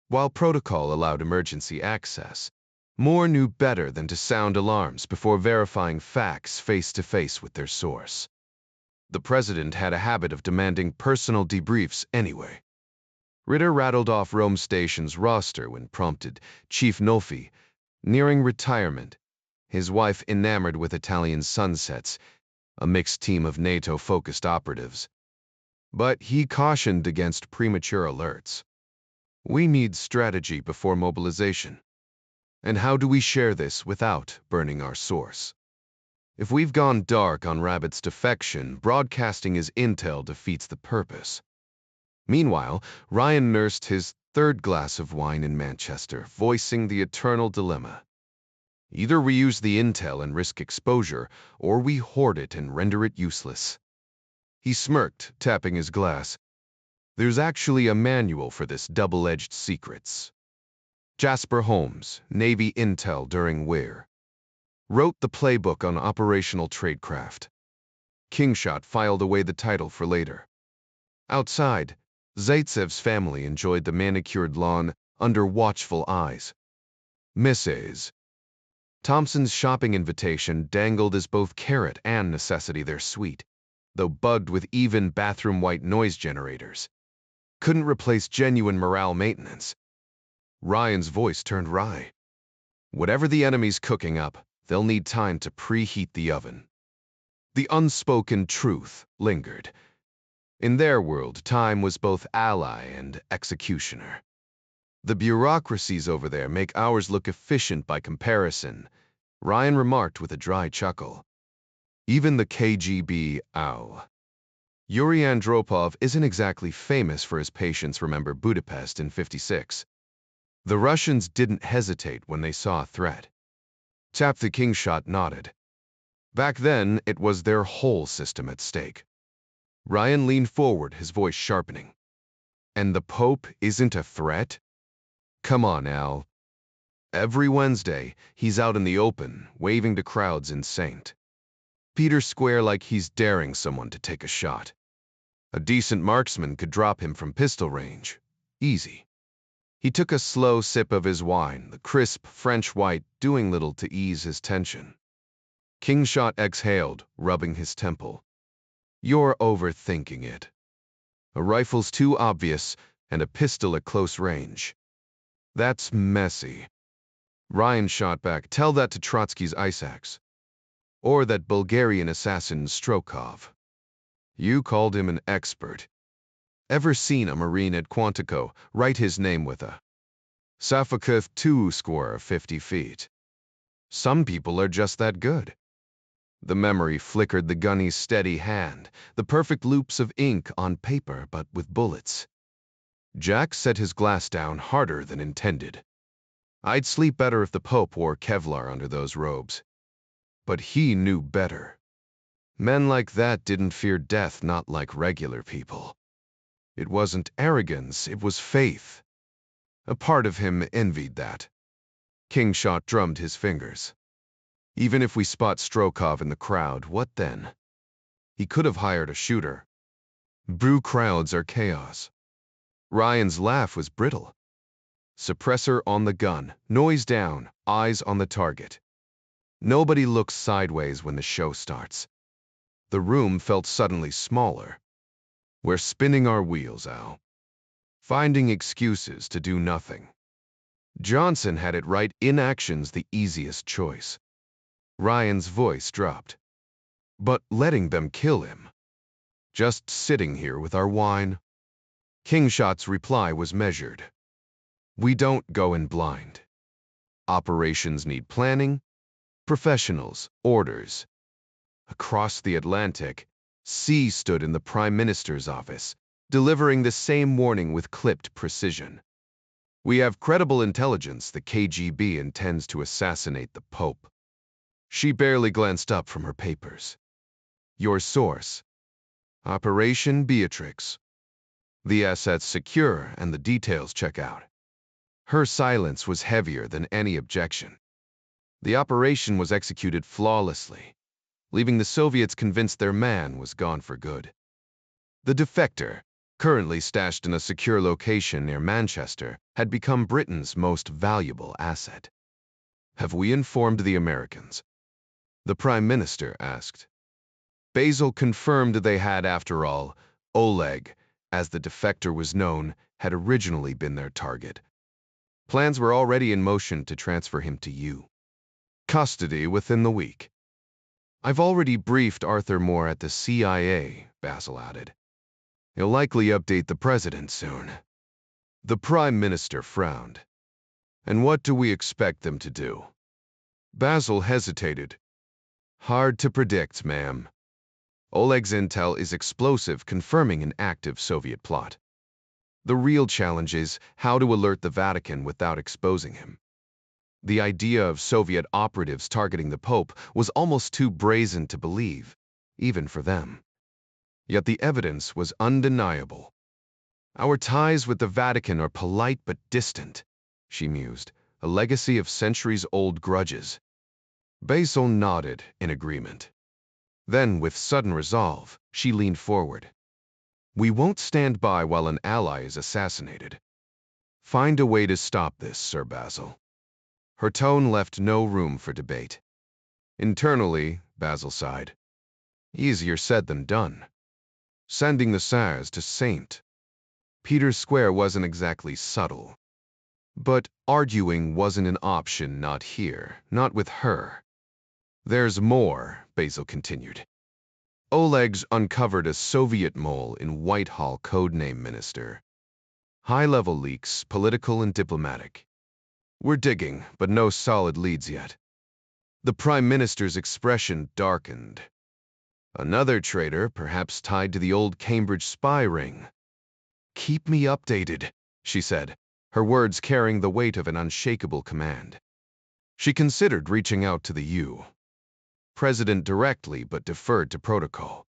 S1: While protocol allowed emergency access, Moore knew better than to sound alarms before verifying facts face-to-face with their source. The president had a habit of demanding personal debriefs anyway. Ritter rattled off Rome Station's roster when prompted. Chief Nolfi, nearing retirement, his wife enamored with Italian sunsets, a mixed team of NATO-focused operatives. But he cautioned against premature alerts. We need strategy before mobilization. And how do we share this without burning our source? If we've gone dark on Rabbit's defection, broadcasting his intel defeats the purpose. Meanwhile, Ryan nursed his 3rd glass of wine in Manchester, voicing the eternal dilemma. Either we use the intel and risk exposure, or we hoard it and render it useless. He smirked, tapping his glass. There's actually a manual for this double-edged secrets. Jasper Holmes, Navy Intel during WEIR, wrote the playbook on operational tradecraft. Kingshot filed away the title for later. Outside, Zaitsev's family enjoyed the manicured lawn under watchful eyes. Mrs. Thompson's shopping invitation dangled as both carrot and necessity their suite, though bugged with even bathroom white noise generators. Couldn't replace genuine morale maintenance. Ryan's voice turned wry. Whatever the enemy's cooking up, they'll need time to preheat the oven. The unspoken truth lingered. In their world, time was both ally and executioner. The bureaucracies over there make ours look efficient by comparison, Ryan remarked with a dry chuckle. Even the KGB, ow. Yuri Andropov isn't exactly famous for his patience, remember Budapest in '56. The Russians didn't hesitate when they saw a threat. The Kingshot nodded. Back then, it was their whole system at stake. Ryan leaned forward, his voice sharpening. And the Pope isn't a threat? Come on, Al. Every Wednesday, he's out in the open, waving to crowds in St. Peter's Square like he's daring someone to take a shot. A decent marksman could drop him from pistol range. Easy. He took a slow sip of his wine, the crisp French white doing little to ease his tension. Kingshot exhaled, rubbing his temple. You're overthinking it. A rifle's too obvious, and a pistol at close range. That's messy. Ryan shot back, tell that to Trotsky's ice axe. Or that Bulgarian assassin Strokov. You called him an expert. Ever seen a Marine at Quantico write his name with a Safaketh 2 square 50 feet? Some people are just that good. The memory flickered the gunny's steady hand, the perfect loops of ink on paper but with bullets. Jack set his glass down harder than intended. I'd sleep better if the Pope wore Kevlar under those robes. But he knew better. Men like that didn't fear death, not like regular people. It wasn't arrogance, it was faith. A part of him envied that. Kingshot drummed his fingers. Even if we spot Strokov in the crowd, what then? He could have hired a shooter. Brew crowds are chaos. Ryan's laugh was brittle. Suppressor on the gun, noise down, eyes on the target. Nobody looks sideways when the show starts. The room felt suddenly smaller. We're spinning our wheels, Al. Finding excuses to do nothing. Johnson had it right, inaction's the easiest choice. Ryan's voice dropped. But letting them kill him. Just sitting here with our wine. Kingshot's reply was measured. We don't go in blind. Operations need planning, professionals, orders. Across the Atlantic, C stood in the Prime Minister's office, delivering the same warning with clipped precision. We have credible intelligence the KGB intends to assassinate the Pope. She barely glanced up from her papers. Your source? Operation Beatrix. The asset's secure and the details check out. Her silence was heavier than any objection. The operation was executed flawlessly, leaving the Soviets convinced their man was gone for good. The defector, currently stashed in a secure location near Manchester, had become Britain's most valuable asset. Have we informed the Americans? The Prime Minister asked. Basil confirmed they had, after all. Oleg, as the defector was known, had originally been their target. Plans were already in motion to transfer him to you. Custody within the week. I've already briefed Arthur Moore at the CIA, Basil added. He'll likely update the president soon. The Prime Minister frowned. And what do we expect them to do? Basil hesitated. Hard to predict, ma'am. Oleg's intel is explosive, confirming an active Soviet plot. The real challenge is how to alert the Vatican without exposing him. The idea of Soviet operatives targeting the Pope was almost too brazen to believe, even for them. Yet the evidence was undeniable. Our ties with the Vatican are polite but distant, she mused, a legacy of centuries-old grudges. Basil nodded in agreement. Then, with sudden resolve, she leaned forward. We won't stand by while an ally is assassinated. Find a way to stop this, Sir Basil. Her tone left no room for debate. Internally, Basil sighed. Easier said than done. Sending the SARS to St. Peter's Square wasn't exactly subtle. But arguing wasn't an option, not here, not with her. There's more, Basil continued. Oleg's uncovered a Soviet mole in Whitehall, codename Minister. High-level leaks, political and diplomatic. We're digging, but no solid leads yet. The Prime Minister's expression darkened. Another traitor, perhaps tied to the old Cambridge spy ring. Keep me updated, she said, her words carrying the weight of an unshakable command. She considered reaching out to the President directly, but deferred to protocol.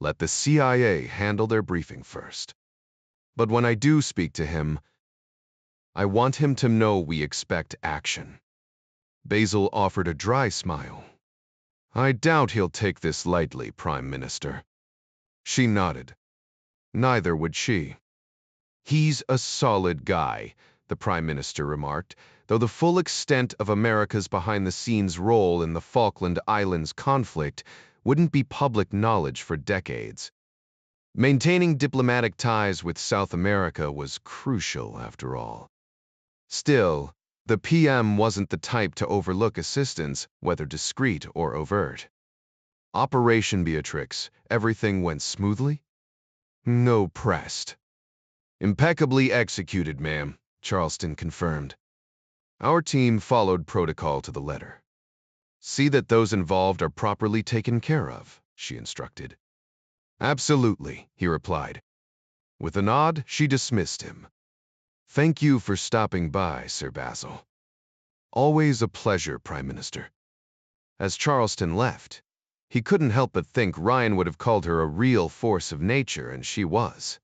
S1: Let the CIA handle their briefing first. But when I do speak to him, I want him to know we expect action. Basil offered a dry smile. I doubt he'll take this lightly, Prime Minister. She nodded. Neither would she. He's a solid guy, the Prime Minister remarked, though the full extent of America's behind-the-scenes role in the Falkland Islands conflict wouldn't be public knowledge for decades. Maintaining diplomatic ties with South America was crucial, after all. Still, the PM wasn't the type to overlook assistance, whether discreet or overt. Operation Beatrix, everything went smoothly? No pressed. Impeccably executed, ma'am, Charleston confirmed. Our team followed protocol to the letter. See that those involved are properly taken care of, she instructed. Absolutely, he replied. With a nod, she dismissed him. Thank you for stopping by, Sir Basil. Always a pleasure, Prime Minister. As Charleston left, he couldn't help but think Ryan would have called her a real force of nature, and she was.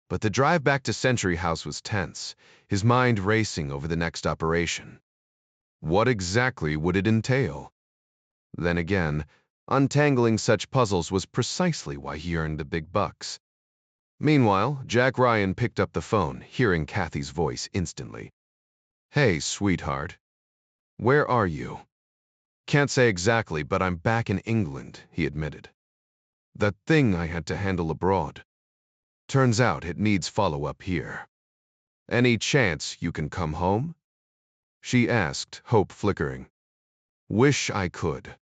S1: But the drive back to Century House was tense, his mind racing over the next operation. What exactly would it entail? Then again, untangling such puzzles was precisely why he earned the big bucks. Meanwhile, Jack Ryan picked up the phone, hearing Kathy's voice instantly. Hey, sweetheart. Where are you? Can't say exactly, but I'm back in England, he admitted. That thing I had to handle abroad. Turns out it needs follow-up here. Any chance you can come home? She asked, hope flickering. Wish I could.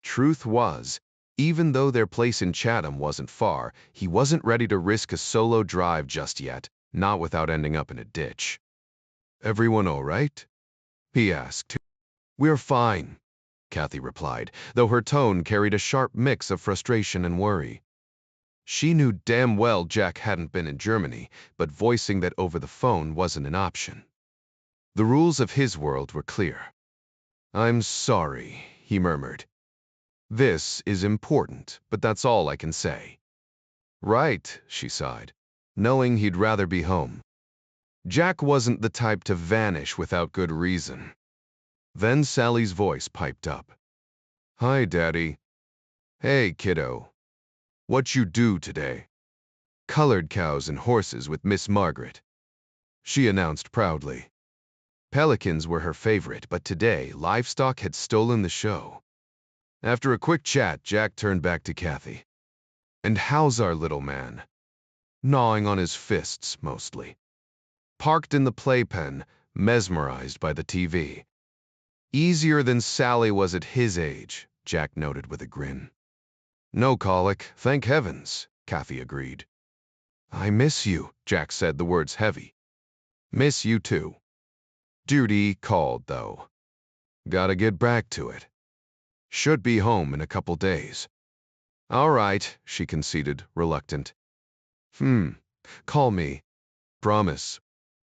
S1: Truth was, even though their place in Chatham wasn't far, he wasn't ready to risk a solo drive just yet, not without ending up in a ditch. Everyone all right? He asked. We're fine, Kathy replied, though her tone carried a sharp mix of frustration and worry. She knew damn well Jack hadn't been in Germany, but voicing that over the phone wasn't an option. The rules of his world were clear. I'm sorry, he murmured. This is important, but that's all I can say. Right, she sighed, knowing he'd rather be home. Jack wasn't the type to vanish without good reason. Then Sally's voice piped up. Hi, Daddy. Hey, kiddo. What you do today? Colored cows and horses with Miss Margaret, she announced proudly. Pelicans were her favorite, but today livestock had stolen the show. After a quick chat, Jack turned back to Kathy. And how's our little man? Gnawing on his fists, mostly. Parked in the playpen, mesmerized by the TV. Easier than Sally was at his age, Jack noted with a grin. No colic, thank heavens, Kathy agreed. I miss you, Jack said, the words heavy. Miss you too. Duty called, though. Gotta get back to it. Should be home in a couple days. All right, she conceded, reluctant. Call me. Promise.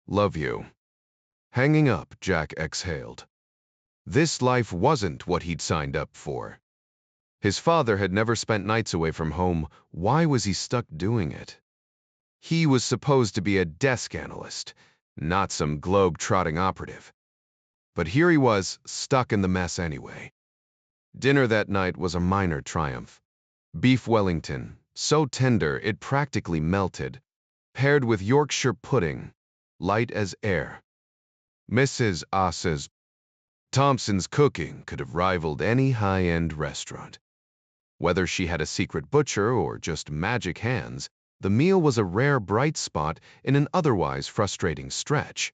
S1: Love you. Hanging up, Jack exhaled. This life wasn't what he'd signed up for. His father had never spent nights away from home. Why was he stuck doing it? He was supposed to be a desk analyst, not some globe-trotting operative. But here he was, stuck in the mess anyway. Dinner that night was a minor triumph. Beef Wellington, so tender it practically melted, paired with Yorkshire pudding, light as air. Mrs. Ass's Thompson's cooking could have rivaled any high-end restaurant. Whether she had a secret butcher or just magic hands, the meal was a rare bright spot in an otherwise frustrating stretch.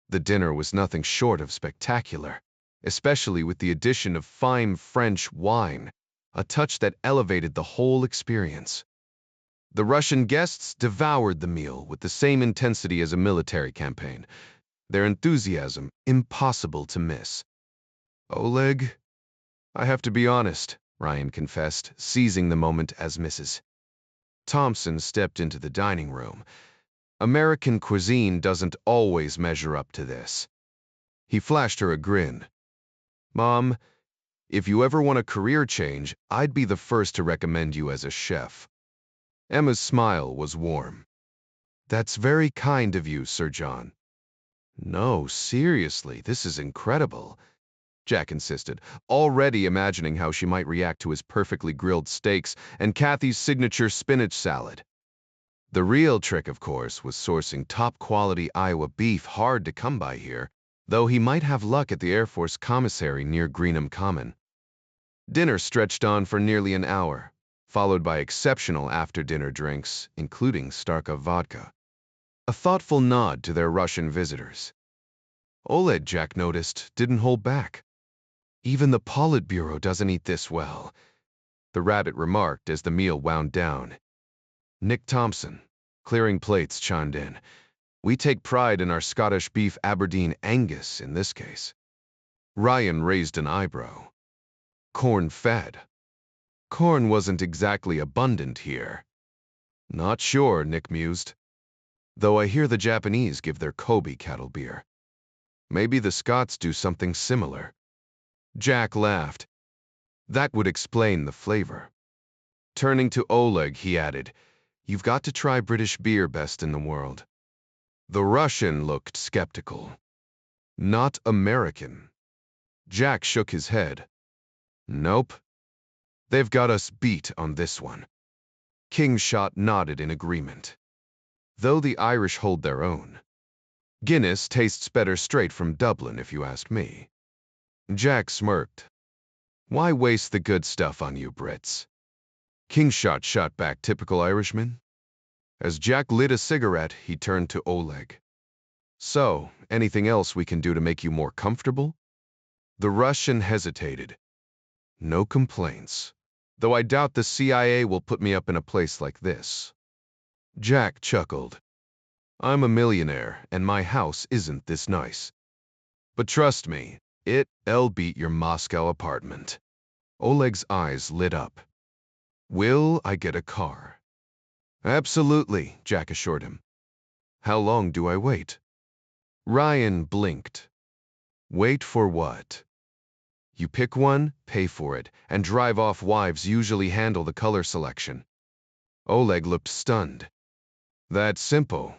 S1: The dinner was nothing short of spectacular, especially with the addition of fine French wine, a touch that elevated the whole experience. The Russian guests devoured the meal with the same intensity as a military campaign, their enthusiasm impossible to miss. Oleg? I have to be honest, Ryan confessed, seizing the moment as Mrs. Thompson stepped into the dining room. American cuisine doesn't always measure up to this. He flashed her a grin. Mom, if you ever want a career change, I'd be the first to recommend you as a chef. Emma's smile was warm. That's very kind of you, Sir John. No, seriously, this is incredible, Jack insisted, already imagining how she might react to his perfectly grilled steaks and Kathy's signature spinach salad. The real trick, of course, was sourcing top-quality Iowa beef hard to come by here, though he might have luck at the Air Force commissary near Greenham Common. Dinner stretched on for nearly an hour, followed by exceptional after-dinner drinks, including Starkov vodka. A thoughtful nod to their Russian visitors. Oleg, Jack noticed, didn't hold back. Even the Politburo doesn't eat this well, the rabbit remarked as the meal wound down. Nick Thompson, clearing plates, chimed in. We take pride in our Scottish beef Aberdeen Angus in this case. Ryan raised an eyebrow. Corn-fed. Corn wasn't exactly abundant here. Not sure, Nick mused. Though I hear the Japanese give their Kobe cattle beer. Maybe the Scots do something similar. Jack laughed. That would explain the flavor. Turning to Oleg, he added, You've got to try British beer, best in the world. The Russian looked skeptical. Not American. Jack shook his head. Nope. They've got us beat on this one. Kingshot nodded in agreement. Though the Irish hold their own. Guinness tastes better straight from Dublin, if you ask me. Jack smirked. Why waste the good stuff on you Brits? Kingshot shot back typical Irishman. As Jack lit a cigarette, he turned to Oleg. So, anything else we can do to make you more comfortable? The Russian hesitated. No complaints, though I doubt the CIA will put me up in a place like this. Jack chuckled. I'm a millionaire, and my house isn't this nice. But trust me, it'll beat your Moscow apartment. Oleg's eyes lit up. Will I get a car? Absolutely, Jack assured him. How long do I wait? Ryan blinked. Wait for what? You pick one, pay for it, and drive off. Wives usually handle the color selection. Oleg looked stunned. That's simple.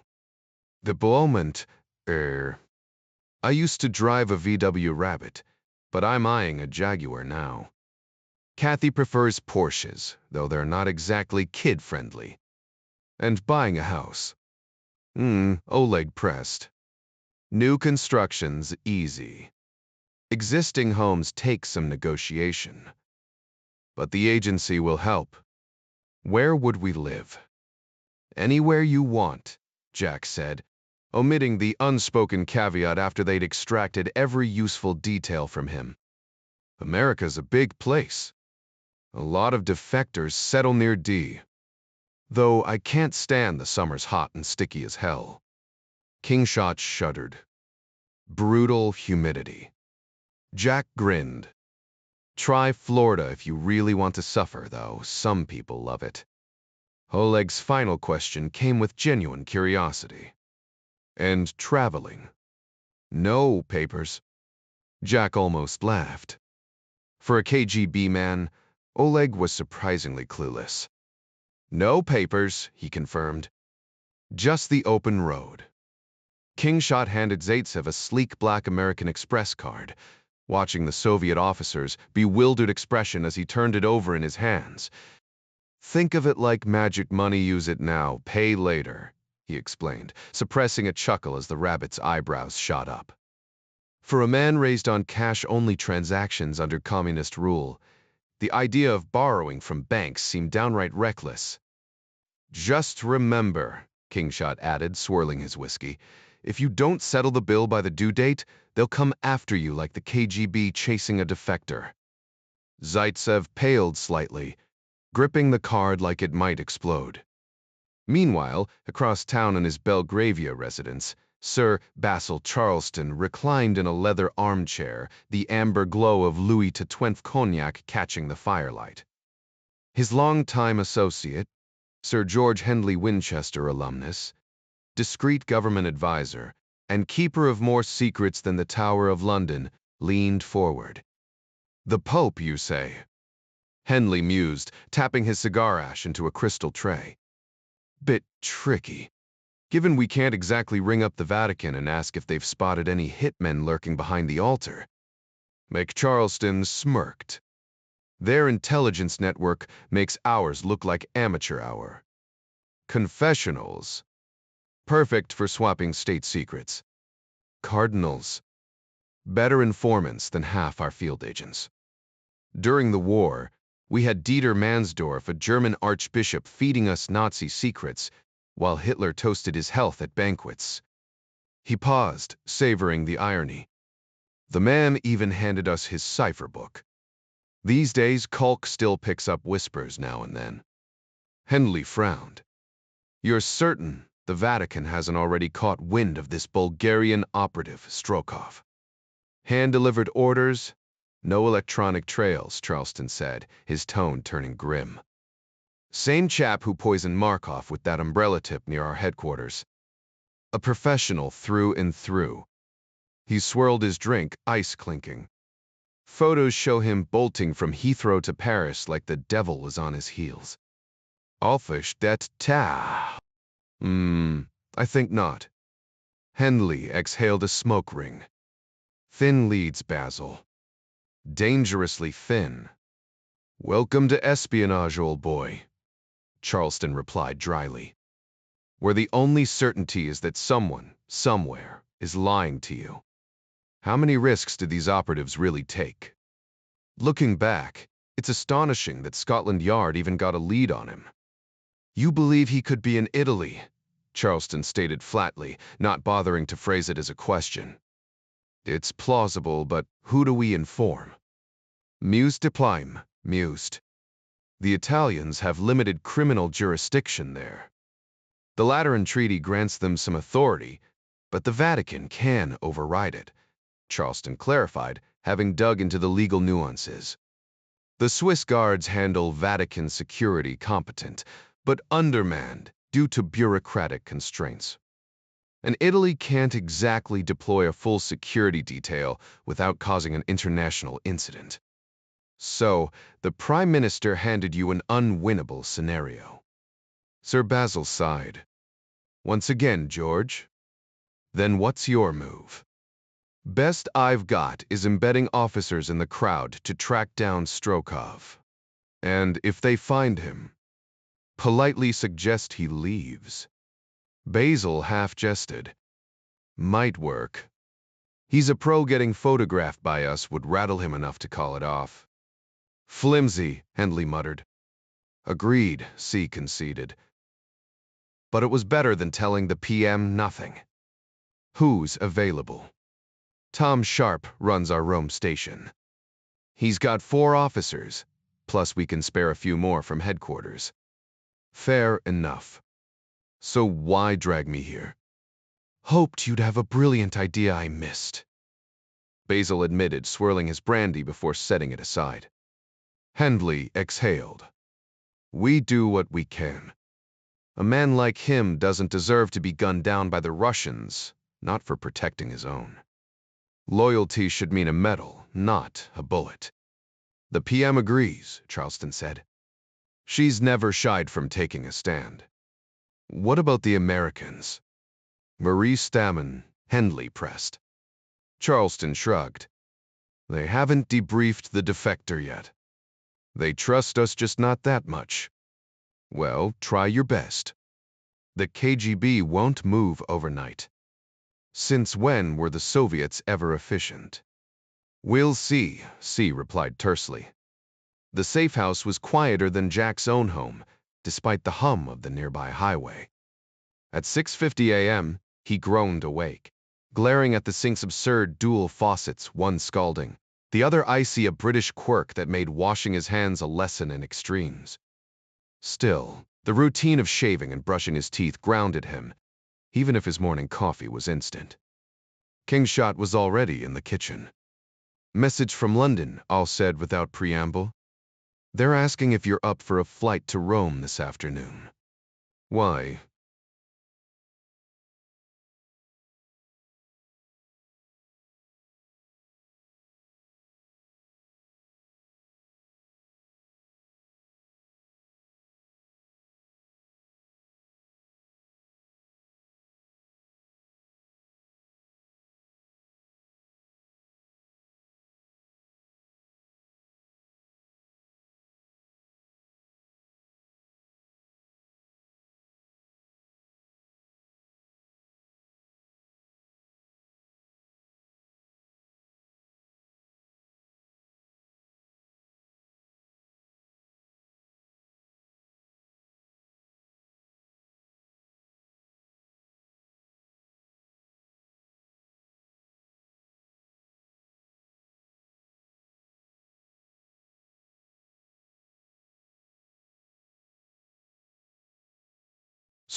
S1: The moment, I used to drive a VW Rabbit, but I'm eyeing a Jaguar now. Kathy prefers Porsches, though they're not exactly kid-friendly. And buying a house. Oleg pressed. New construction's easy. Existing homes take some negotiation. But the agency will help. Where would we live? Anywhere you want, Jack said, omitting the unspoken caveat after they'd extracted every useful detail from him. America's a big place. A lot of defectors settle near D. Though I can't stand the summers hot and sticky as hell. Kingshot shuddered. Brutal humidity. Jack grinned. Try Florida if you really want to suffer, though. Some people love it. Oleg's final question came with genuine curiosity. And traveling? No papers. Jack almost laughed. For a KGB man, Oleg was surprisingly clueless. No papers, he confirmed. Just the open road. Kingshot handed Zaitsev a sleek black American Express card, watching the Soviet officer's bewildered expression as he turned it over in his hands. Think of it like magic money, use it now, pay later, he explained, suppressing a chuckle as the rabbit's eyebrows shot up. For a man raised on cash-only transactions under communist rule, the idea of borrowing from banks seemed downright reckless. Just remember, Kingshot added, swirling his whiskey, if you don't settle the bill by the due date, they'll come after you like the KGB chasing a defector. Zaitsev paled slightly, gripping the card like it might explode. Meanwhile, across town in his Belgravia residence, Sir Basil Charleston reclined in a leather armchair, the amber glow of Louis XII cognac catching the firelight. His longtime associate, Sir George Hendley Winchester alumnus, discreet government advisor, and keeper of more secrets than the Tower of London, leaned forward. The Pope, you say? Henley mused, tapping his cigar ash into a crystal tray. Bit tricky. Given we can't exactly ring up the Vatican and ask if they've spotted any hitmen lurking behind the altar. McCharleston smirked. Their intelligence network makes ours look like amateur hour. Confessionals. Perfect for swapping state secrets. Cardinals. Better informants than half our field agents. During the war, we had Dieter Mansdorf, a German archbishop, feeding us Nazi secrets while Hitler toasted his health at banquets. He paused, savoring the irony. The man even handed us his cipher book. These days, Kalk still picks up whispers now and then. Hendley frowned. You're certain the Vatican hasn't already caught wind of this Bulgarian operative, Strokov? Hand-delivered orders? No electronic trails, Charleston said, his tone turning grim. Same chap who poisoned Markov with that umbrella tip near our headquarters. A professional through and through. He swirled his drink, ice clinking. Photos show him bolting from Heathrow to Paris like the devil was on his heels. Alfish det ta. I think not. Hendley exhaled a smoke ring. Thin leads, Basil. Dangerously thin. Welcome to espionage, old boy, Charleston replied dryly, where the only certainty is that someone, somewhere, is lying to you. How many risks do these operatives really take? Looking back, it's astonishing that Scotland Yard even got a lead on him. You believe he could be in Italy, Charleston stated flatly, not bothering to phrase it as a question. It's plausible, but who do we inform? Muse diplime, mused. The Italians have limited criminal jurisdiction there. The Lateran Treaty grants them some authority, but the Vatican can override it, Charleston clarified, having dug into the legal nuances. The Swiss guards handle Vatican security competent, but undermanned due to bureaucratic constraints. And Italy can't exactly deploy a full security detail without causing an international incident. So, the Prime Minister handed you an unwinnable scenario. Sir Basil sighed. Once again, George. Then what's your move? Best I've got is embedding officers in the crowd to track down Strokov. And if they find him, politely suggest he leaves. Basil half jested. Might work. He's a pro. Getting photographed by us would rattle him enough to call it off. Flimsy, Hendley muttered. Agreed, C conceded. But it was better than telling the PM nothing. Who's available? Tom Sharp runs our Rome station. He's got 4 officers, plus we can spare a few more from headquarters. Fair enough. So why drag me here? Hoped you'd have a brilliant idea I missed, Basil admitted, swirling his brandy before setting it aside. Hendley exhaled. We do what we can. A man like him doesn't deserve to be gunned down by the Russians, not for protecting his own. Loyalty should mean a medal, not a bullet. The PM agrees, Charleston said. She's never shied from taking a stand. What about the Americans? Marie Stammen, Hendley pressed. Charleston shrugged. They haven't debriefed the defector yet. They trust us, just not that much. Well, try your best. The KGB won't move overnight. Since when were the Soviets ever efficient? We'll see, C replied tersely. The safe house was quieter than Jack's own home, despite the hum of the nearby highway. At 6:50 a.m., he groaned awake, glaring at the sink's absurd dual faucets, one scalding, the other icy, a British quirk that made washing his hands a lesson in extremes. Still, the routine of shaving and brushing his teeth grounded him, even if his morning coffee was instant. Kingshot was already in the kitchen. Message from London, Al said without preamble. They're asking if you're up for a flight to Rome this afternoon. Why?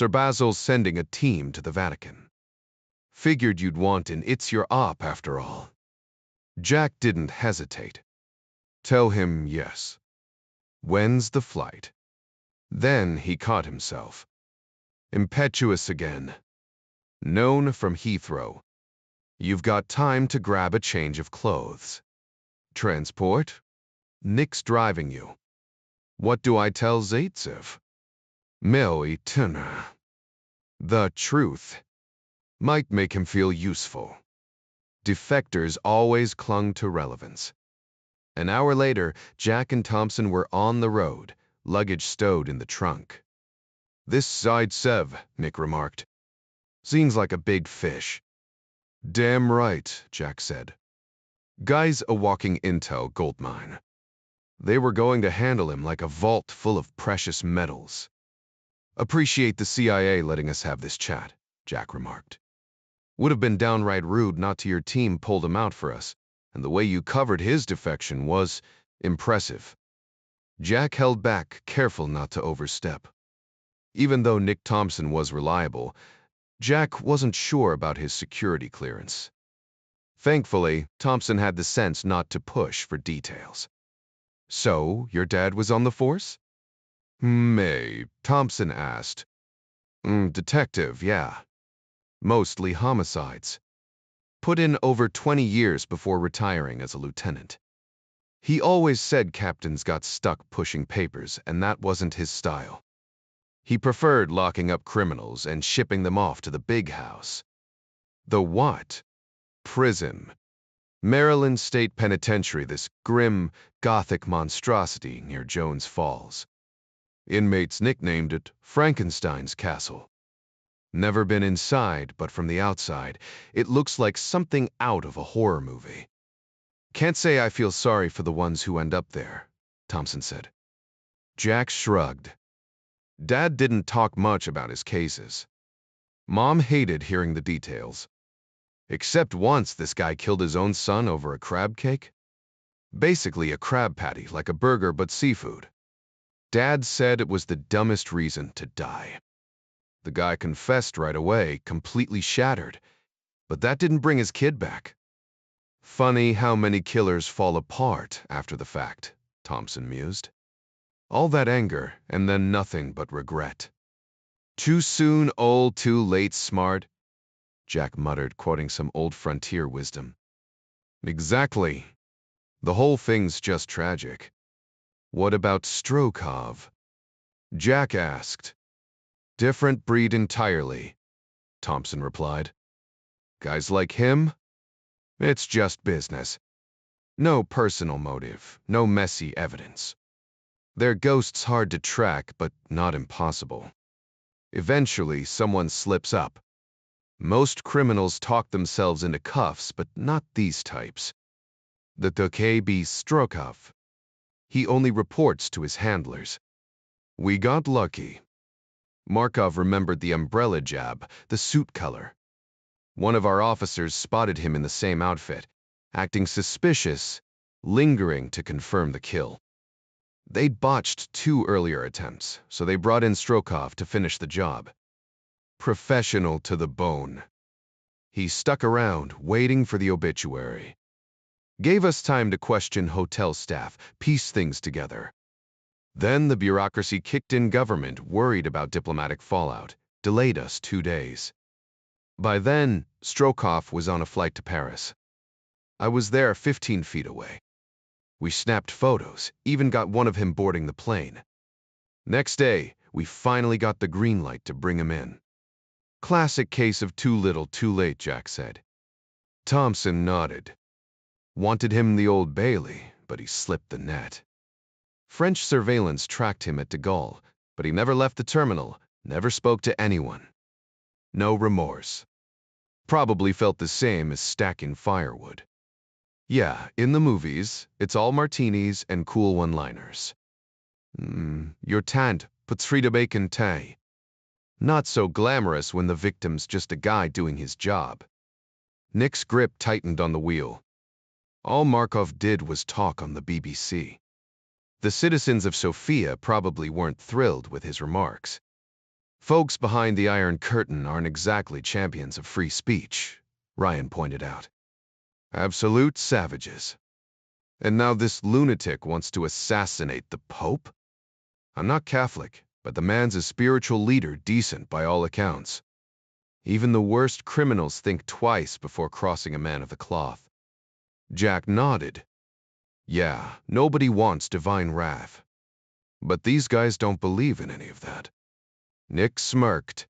S1: Sir Basil's sending a team to the Vatican. Figured you'd want an it's your op after all. Jack didn't hesitate. Tell him yes. When's the flight? Then he caught himself. Impetuous again. Known from Heathrow. You've got time to grab a change of clothes. Transport? Nick's driving you. What do I tell Zaitsev? Millie Turner. The truth. Might make him feel useful. Defectors always clung to relevance. An hour later, Jack and Thompson were on the road, luggage stowed in the trunk. This side Sev, Nick remarked. Seems like a big fish. Damn right, Jack said. Guy's a walking intel goldmine. They were going to handle him like a vault full of precious metals. Appreciate the CIA letting us have this chat, Jack remarked. Would have been downright rude not to your team pulled him out for us, and the way you covered his defection was impressive. Jack held back, careful not to overstep. Even though Nick Thompson was reliable, Jack wasn't sure about his security clearance. Thankfully, Thompson had the sense not to push for details. So, your dad was on the force? May, Thompson asked. Detective, yeah. Mostly homicides. Put in over 20 years before retiring as a lieutenant. He always said captains got stuck pushing papers, and that wasn't his style. He preferred locking up criminals and shipping them off to the big house. The what? Prison. Maryland State Penitentiary, this grim, gothic monstrosity near Jones Falls. Inmates nicknamed it Frankenstein's Castle. Never been inside, but from the outside, it looks like something out of a horror movie. Can't say I feel sorry for the ones who end up there, Thompson said. Jack shrugged. Dad didn't talk much about his cases. Mom hated hearing the details. Except once this guy killed his own son over a crab cake. Basically a crab patty, like a burger but seafood. Dad said it was the dumbest reason to die. The guy confessed right away, completely shattered, but that didn't bring his kid back. Funny how many killers fall apart after the fact, Thompson mused. All that anger, and then nothing but regret. Too soon old, too late smart, Jack muttered, quoting some old frontier wisdom. Exactly. The whole thing's just tragic. What about Strokov? Jack asked. Different breed entirely, Thompson replied. Guys like him? It's just business. No personal motive, no messy evidence. They're ghosts hard to track, but not impossible. Eventually, someone slips up. Most criminals talk themselves into cuffs, but not these types. The KGB Strokov. He only reports to his handlers. We got lucky. Markov remembered the umbrella jab, the suit color. One of our officers spotted him in the same outfit, acting suspicious, lingering to confirm the kill. They'd botched 2 earlier attempts, so they brought in Strokov to finish the job. Professional to the bone. He stuck around, waiting for the obituary. Gave us time to question hotel staff, piece things together. Then the bureaucracy kicked in government, worried about diplomatic fallout, delayed us 2 days. By then, Strokov was on a flight to Paris. I was there 15 feet away. We snapped photos, even got one of him boarding the plane. Next day, we finally got the green light to bring him in. Classic case of too little, too late, Jack said. Thompson nodded. Wanted him the Old Bailey, but he slipped the net. French surveillance tracked him at de Gaulle, but he never left the terminal, never spoke to anyone. No remorse. Probably felt the same as stacking firewood. Yeah, in the movies, it's all martinis and cool one-liners. Your tant, Patrita Bacon Tay. Not so glamorous when the victim's just a guy doing his job. Nick's grip tightened on the wheel. All Markov did was talk on the BBC. The citizens of Sofia probably weren't thrilled with his remarks. Folks behind the Iron Curtain aren't exactly champions of free speech, Ryan pointed out. Absolute savages. And now this lunatic wants to assassinate the Pope? I'm not Catholic, but the man's a spiritual leader decent by all accounts. Even the worst criminals think twice before crossing a man of the cloth. Jack nodded. Yeah, nobody wants divine wrath. But these guys don't believe in any of that. Nick smirked.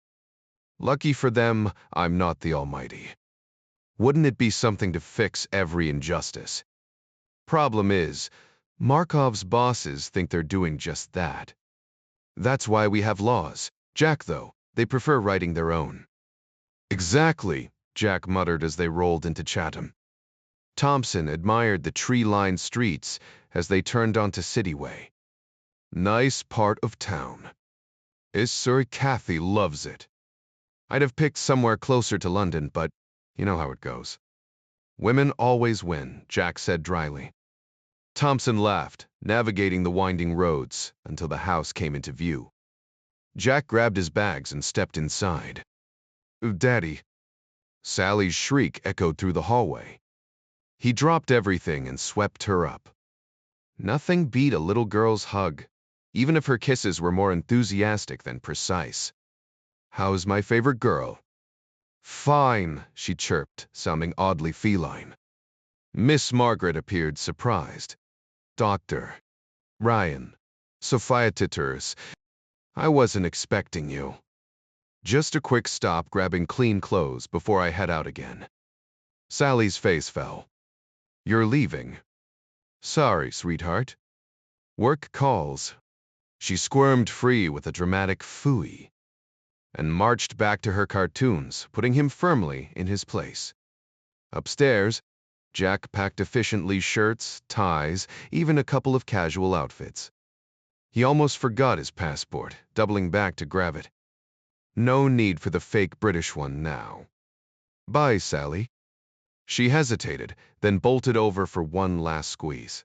S1: Lucky for them, I'm not the Almighty. Wouldn't it be something to fix every injustice? Problem is, Markov's bosses think they're doing just that. That's why we have laws. Jack, though, they prefer writing their own. Exactly, Jack muttered as they rolled into Chatham. Thompson admired the tree-lined streets as they turned onto Cityway. Nice part of town. Sir Kathy loves it. I'd have picked somewhere closer to London, but you know how it goes. Women always win, Jack said dryly. Thompson laughed, navigating the winding roads until the house came into view. Jack grabbed his bags and stepped inside. Daddy. Sally's shriek echoed through the hallway. He dropped everything and swept her up. Nothing beat a little girl's hug, even if her kisses were more enthusiastic than precise. How's my favorite girl? Fine, she chirped, sounding oddly feline. Miss Margaret appeared surprised. Doctor. Ryan. Sophia Titters. I wasn't expecting you. Just a quick stop grabbing clean clothes before I head out again. Sally's face fell. You're leaving. Sorry, sweetheart. Work calls. She squirmed free with a dramatic phooey and marched back to her cartoons, putting him firmly in his place. Upstairs, Jack packed efficiently shirts, ties, even a couple of casual outfits. He almost forgot his passport, doubling back to grab it. No need for the fake British one now. Bye, Sally. She hesitated, then bolted over for one last squeeze.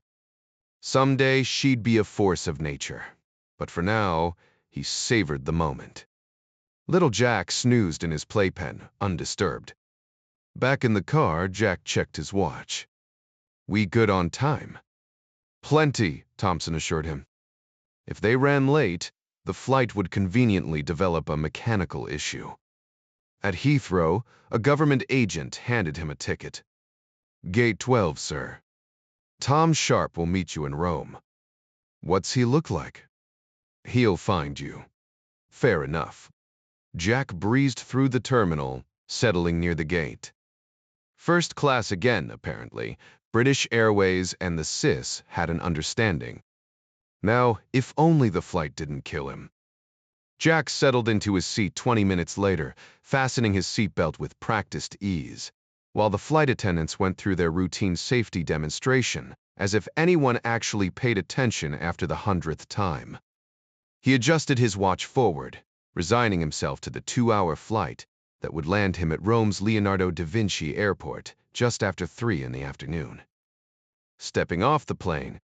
S1: Someday she'd be a force of nature, but for now, he savored the moment. Little Jack snoozed in his playpen, undisturbed. Back in the car, Jack checked his watch. We good on time? Plenty, Thompson assured him. If they ran late, the flight would conveniently develop a mechanical issue. At Heathrow, a government agent handed him a ticket. Gate 12, sir. Tom Sharp will meet you in Rome. What's he look like? He'll find you. Fair enough. Jack breezed through the terminal, settling near the gate. First class again, apparently. British Airways and the CIS had an understanding. Now, if only the flight didn't kill him. Jack settled into his seat 20 minutes later, fastening his seatbelt with practiced ease, while the flight attendants went through their routine safety demonstration, as if anyone actually paid attention after the 100th time. He adjusted his watch forward, resigning himself to the 2-hour flight that would land him at Rome's Leonardo da Vinci Airport just after 3 in the afternoon. Stepping off the plane,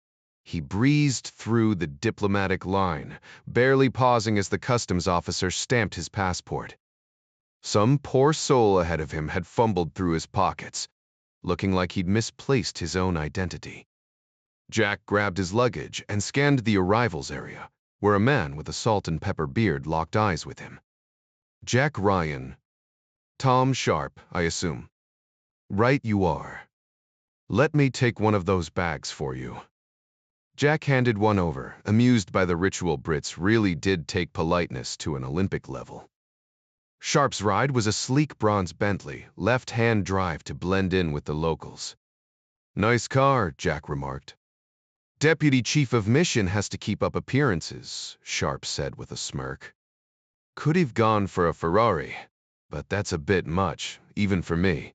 S1: he breezed through the diplomatic line, barely pausing as the customs officer stamped his passport. Some poor soul ahead of him had fumbled through his pockets, looking like he'd misplaced his own identity. Jack grabbed his luggage and scanned the arrivals area, where a man with a salt and pepper beard locked eyes with him. Jack Ryan. Tom Sharp, I assume. Right you are. Let me take one of those bags for you. Jack handed one over, amused by the ritual Brits really did take politeness to an Olympic level. Sharp's ride was a sleek bronze Bentley, left-hand drive to blend in with the locals. Nice car, Jack remarked. Deputy Chief of Mission has to keep up appearances, Sharp said with a smirk. Could have gone for a Ferrari, but that's a bit much, even for me.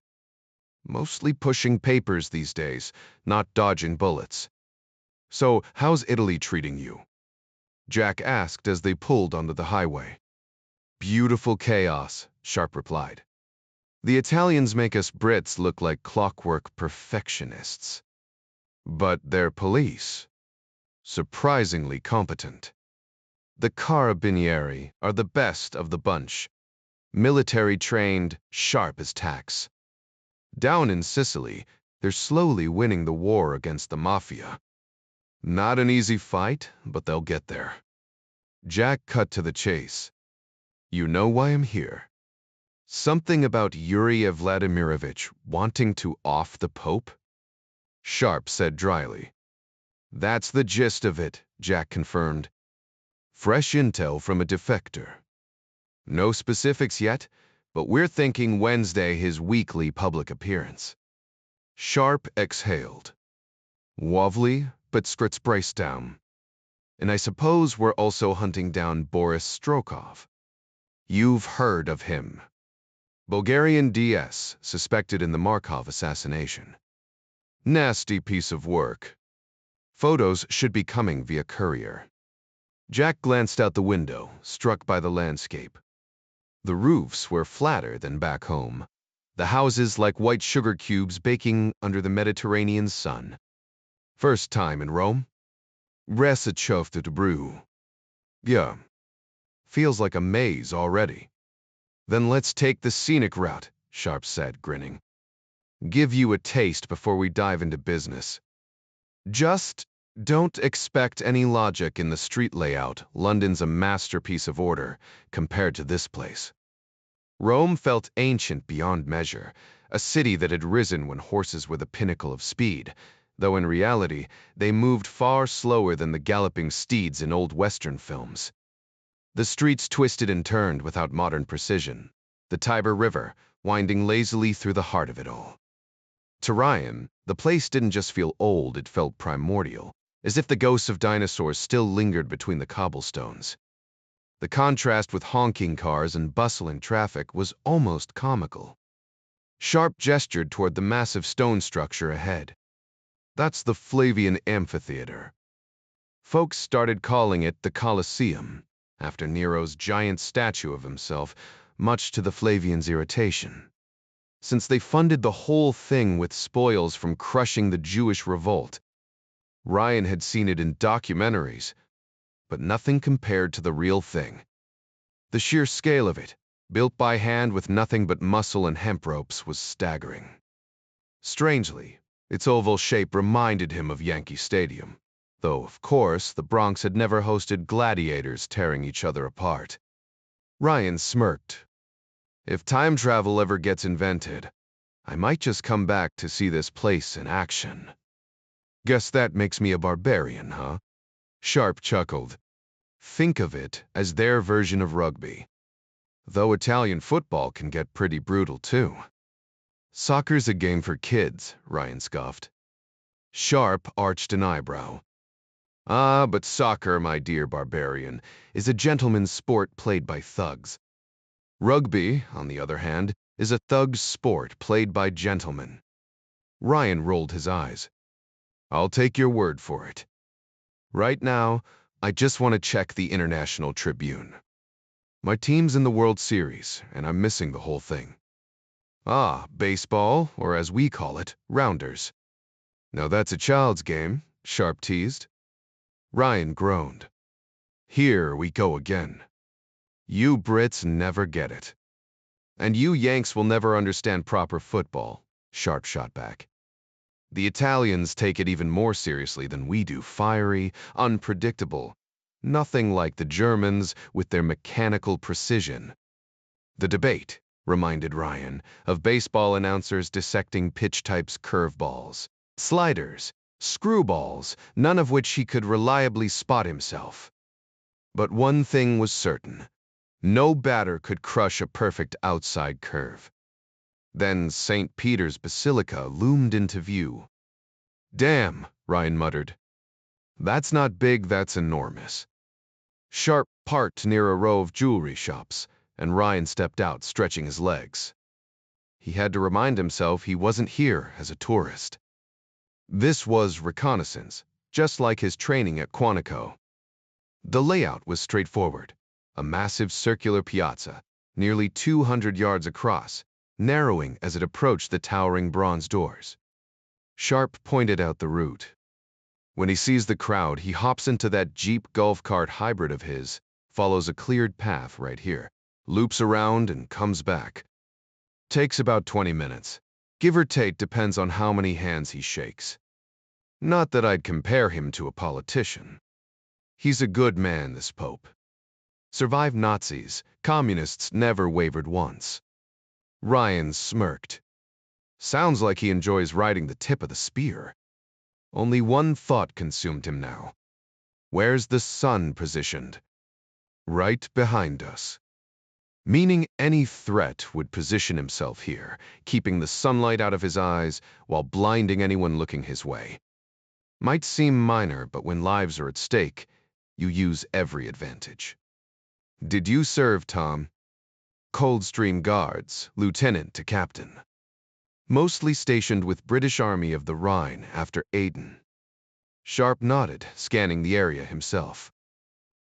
S1: Mostly pushing papers these days, not dodging bullets. So, how's Italy treating you? Jack asked as they pulled onto the highway. Beautiful chaos, Sharp replied. The Italians make us Brits look like clockwork perfectionists. But their police, surprisingly competent. The carabinieri are the best of the bunch, military-trained, sharp as tacks. Down in Sicily, they're slowly winning the war against the mafia. Not an easy fight, but they'll get there. Jack cut to the chase. You know why I'm here. Something about Yuri Vladimirovich wanting to off the Pope? Sharp said dryly. That's the gist of it, Jack confirmed. Fresh intel from a defector. No specifics yet, but we're thinking Wednesday his weekly public appearance. Sharp exhaled. Wobbly, but skirts braced down. And I suppose we're also hunting down Boris Strokov. You've heard of him. Bulgarian DS, suspected in the Markov assassination. Nasty piece of work. Photos should be coming via courier. Jack glanced out the window, struck by the landscape. The roofs were flatter than back home, the houses like white sugar cubes baking under the Mediterranean sun. First time in Rome? Recachofte de brew. Yeah. Feels like a maze already. Then let's take the scenic route, Sharp said, grinning. Give you a taste before we dive into business. Just don't expect any logic in the street layout. London's a masterpiece of order compared to this place. Rome felt ancient beyond measure, a city that had risen when horses were the pinnacle of speed, though in reality they moved far slower than the galloping steeds in old Western films. The streets twisted and turned without modern precision, the Tiber River winding lazily through the heart of it all. To Ryan, the place didn't just feel old, it felt primordial, as if the ghosts of dinosaurs still lingered between the cobblestones. The contrast with honking cars and bustling traffic was almost comical. Sharp gestured toward the massive stone structure ahead. That's the Flavian Amphitheater. Folks started calling it the Colosseum, after Nero's giant statue of himself, much to the Flavians' irritation. Since they funded the whole thing with spoils from crushing the Jewish revolt. Ryan had seen it in documentaries, but nothing compared to the real thing. The sheer scale of it, built by hand with nothing but muscle and hemp ropes, was staggering. Strangely, its oval shape reminded him of Yankee Stadium, though, of course, the Bronx had never hosted gladiators tearing each other apart. Ryan smirked. If time travel ever gets invented, I might just come back to see this place in action. Guess that makes me a barbarian, huh? Sharp chuckled. Think of it as their version of rugby. Though Italian football can get pretty brutal too. Soccer's a game for kids, Ryan scoffed. Sharp arched an eyebrow. Ah, but soccer, my dear barbarian, is a gentleman's sport played by thugs. Rugby, on the other hand, is a thug's sport played by gentlemen. Ryan rolled his eyes. I'll take your word for it. Right now, I just want to check the International Tribune. My team's in the World Series, and I'm missing the whole thing. Ah, baseball, or as we call it, rounders. Now that's a child's game, Sharp teased. Ryan groaned. Here we go again. You Brits never get it. And you Yanks will never understand proper football, Sharp shot back. The Italians take it even more seriously than we do, fiery, unpredictable. Nothing like the Germans with their mechanical precision. The debate, reminded Ryan, of baseball announcers dissecting pitch types curveballs, sliders, screwballs, none of which he could reliably spot himself. But one thing was certain. No batter could crush a perfect outside curve. Then St. Peter's Basilica loomed into view. Damn, Ryan muttered. That's not big, that's enormous. Sharp parked near a row of jewelry shops, and Ryan stepped out, stretching his legs. He had to remind himself he wasn't here as a tourist. This was reconnaissance, just like his training at Quantico. The layout was straightforward, a massive circular piazza, nearly 200 yards across, narrowing as it approached the towering bronze doors. Sharp pointed out the route. When he sees the crowd, he hops into that Jeep golf cart hybrid of his, follows a cleared path right here, loops around and comes back. Takes about 20 minutes. Give or take depends on how many hands he shakes. Not that I'd compare him to a politician. He's a good man, this Pope. Survived Nazis, communists never wavered once. Ryan smirked. Sounds like he enjoys riding the tip of the spear. Only one thought consumed him now. Where's the sun positioned? Right behind us. Meaning any threat would position himself here, keeping the sunlight out of his eyes while blinding anyone looking his way. Might seem minor, but when lives are at stake, you use every advantage. Did you serve, Tom? Coldstream Guards, lieutenant to captain. Mostly stationed with British Army of the Rhine after Aden. Sharp nodded, scanning the area himself.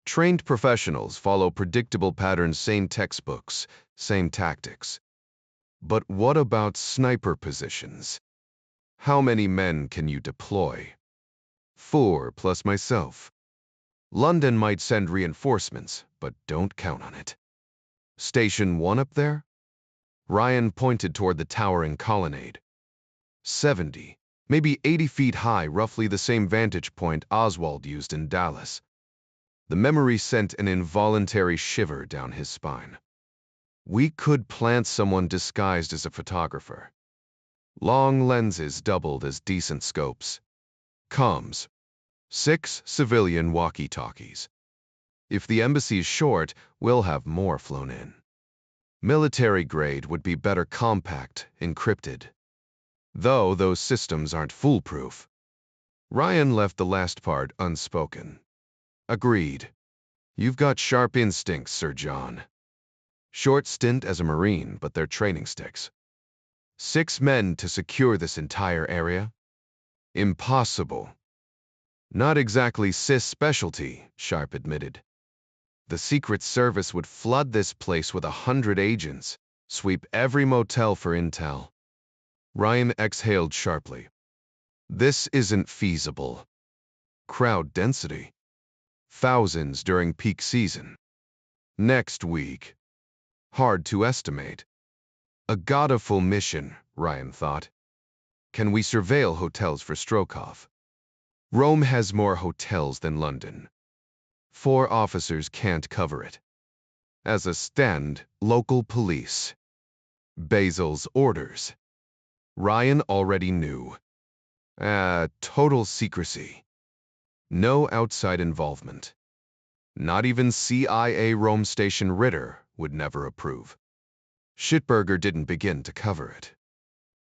S1: Trained professionals follow predictable patterns, same textbooks, same tactics. But what about sniper positions? How many men can you deploy? 4 plus myself. London might send reinforcements, but don't count on it. Station 1 up there? Ryan pointed toward the towering colonnade. 70, maybe 80 feet high, roughly the same vantage point Oswald used in Dallas. The memory sent an involuntary shiver down his spine. We could plant someone disguised as a photographer. Long lenses doubled as decent scopes. Comms. 6 civilian walkie-talkies. If the embassy's short, we'll have more flown in. Military grade would be better, compact, encrypted. Though those systems aren't foolproof. Ryan left the last part unspoken. Agreed. You've got sharp instincts, Sir John. Short stint as a Marine, but they're training sticks. 6 men to secure this entire area? Impossible. Not exactly Sis specialty, Sharp admitted. The Secret Service would flood this place with 100 agents, sweep every motel for intel. Ryan exhaled sharply. This isn't feasible. Crowd density. Thousands during peak season. Next week. Hard to estimate. A godful mission, Ryan thought. Can we surveil hotels for Strokoff? Rome has more hotels than London. 4 officers can't cover it. As a stand, local police. Basil's orders. Ryan already knew. Total secrecy. No outside involvement. Not even CIA Rome Station Ritter would never approve. Schitberger didn't begin to cover it.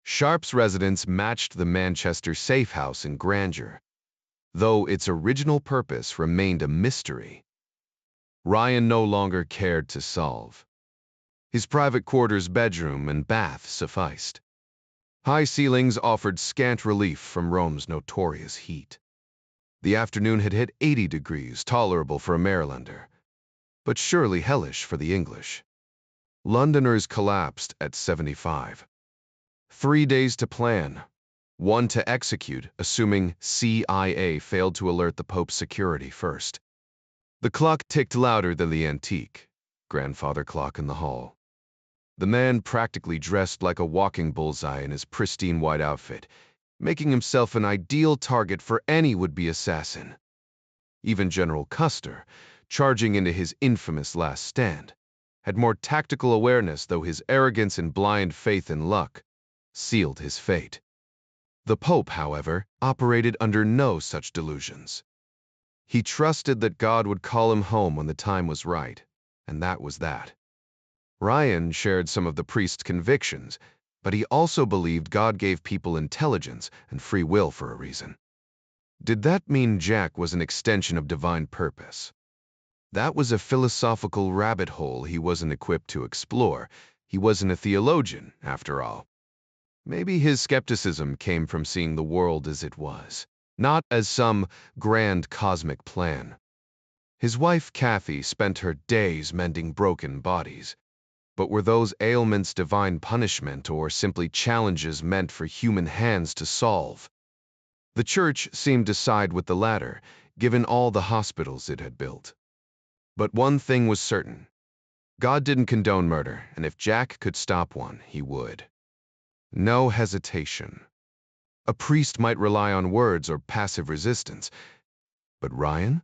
S1: Sharp's residence matched the Manchester safe house in grandeur, though its original purpose remained a mystery. Ryan no longer cared to solve. His private quarters, bedroom, and bath sufficed. High ceilings offered scant relief from Rome's notorious heat. The afternoon had hit 80 degrees, tolerable for a Marylander, but surely hellish for the English. Londoners collapsed at 75. 3 days to plan, 1 to execute, assuming CIA failed to alert the Pope's security first. The clock ticked louder than the antique grandfather clock in the hall. The man practically dressed like a walking bullseye in his pristine white outfit, making himself an ideal target for any would-be assassin. Even General Custer, charging into his infamous last stand, had more tactical awareness, though his arrogance and blind faith in luck sealed his fate. The Pope, however, operated under no such delusions. He trusted that God would call him home when the time was right, and that was that. Ryan shared some of the priest's convictions, but he also believed God gave people intelligence and free will for a reason. Did that mean Jack was an extension of divine purpose? That was a philosophical rabbit hole he wasn't equipped to explore. He wasn't a theologian, after all. Maybe his skepticism came from seeing the world as it was, not as some grand cosmic plan. His wife, Kathy, spent her days mending broken bodies. But were those ailments divine punishment or simply challenges meant for human hands to solve? The church seemed to side with the latter, given all the hospitals it had built. But one thing was certain. God didn't condone murder, and if Jack could stop one, he would. No hesitation. A priest might rely on words or passive resistance, but Ryan?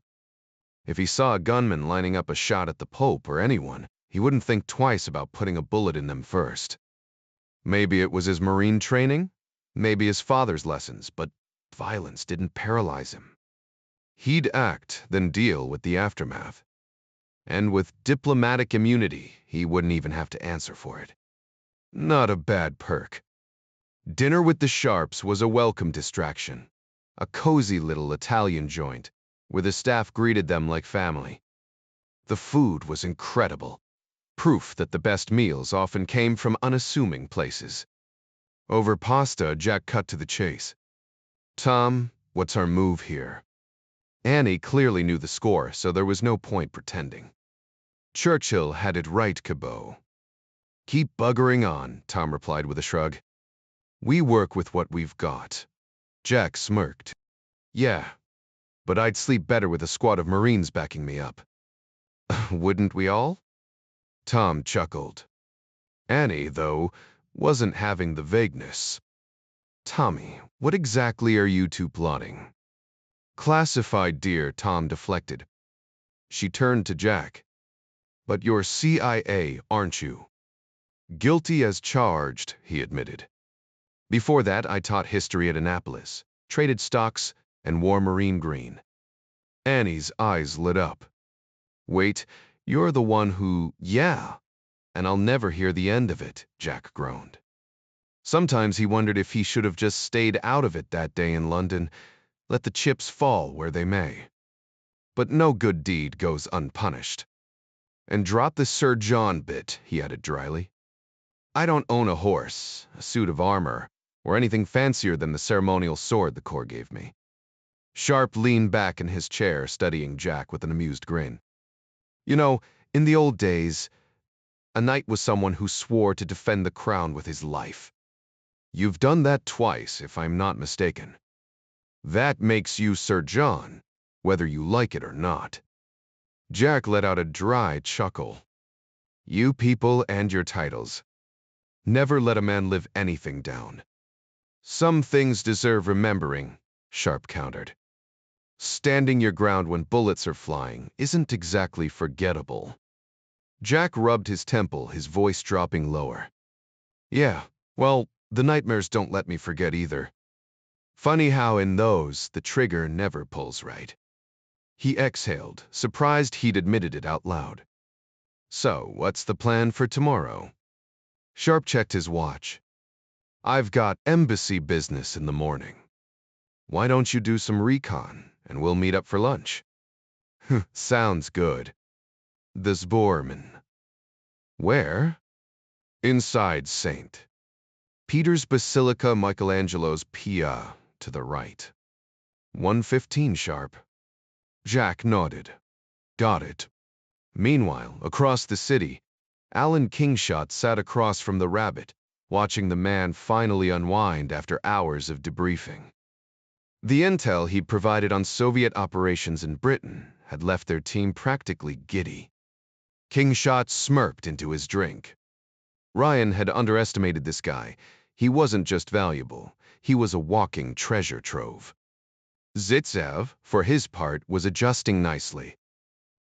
S1: If he saw a gunman lining up a shot at the Pope or anyone, he wouldn't think twice about putting a bullet in them first. Maybe it was his Marine training, maybe his father's lessons, but violence didn't paralyze him. He'd act, then deal with the aftermath. And with diplomatic immunity, he wouldn't even have to answer for it. Not a bad perk. Dinner with the Sharps was a welcome distraction. A cozy little Italian joint, where the staff greeted them like family. The food was incredible, proof that the best meals often came from unassuming places. Over pasta, Jack cut to the chase. Tom, what's our move here? Annie clearly knew the score, so there was no point pretending. Churchill had it right, Cabot. Keep buggering on, Tom replied with a shrug. We work with what we've got. Jack smirked. Yeah, but I'd sleep better with a squad of Marines backing me up. Wouldn't we all? Tom chuckled. Annie, though, wasn't having the vagueness. Tommy, what exactly are you two plotting? Classified, dear, Tom deflected. She turned to Jack. But you're CIA, aren't you? Guilty as charged, he admitted. Before that, I taught history at Annapolis, traded stocks, and wore marine green. Annie's eyes lit up. Wait, you're the one who, yeah, and I'll never hear the end of it, Jack groaned. Sometimes he wondered if he should have just stayed out of it that day in London, let the chips fall where they may. But no good deed goes unpunished. And drop the Sir John bit, he added dryly. I don't own a horse, a suit of armor, or anything fancier than the ceremonial sword the Corps gave me. Sharp leaned back in his chair, studying Jack with an amused grin. You know, in the old days, a knight was someone who swore to defend the crown with his life. You've done that twice, if I'm not mistaken. That makes you Sir John, whether you like it or not. Jack let out a dry chuckle. You people and your titles. Never let a man live anything down. Some things deserve remembering, Sharp countered. Standing your ground when bullets are flying isn't exactly forgettable. Jack rubbed his temple, his voice dropping lower. Yeah, well, the nightmares don't let me forget either. Funny how in those, the trigger never pulls right. He exhaled, surprised he'd admitted it out loud. So, what's the plan for tomorrow? Sharp checked his watch. I've got embassy business in the morning. Why don't you do some recon, and we'll meet up for lunch? Sounds good. The Zborman. Where? Inside St. Peter's Basilica, Michelangelo's Pia, to the right. 1:15 sharp. Jack nodded. Got it. Meanwhile, across the city, Alan Kingshot sat across from the Rabbit, watching the man finally unwind after hours of debriefing. The intel he'd provided on Soviet operations in Britain had left their team practically giddy. Kingshot smirked into his drink. Ryan had underestimated this guy. He wasn't just valuable, he was a walking treasure trove. Zitsev, for his part, was adjusting nicely.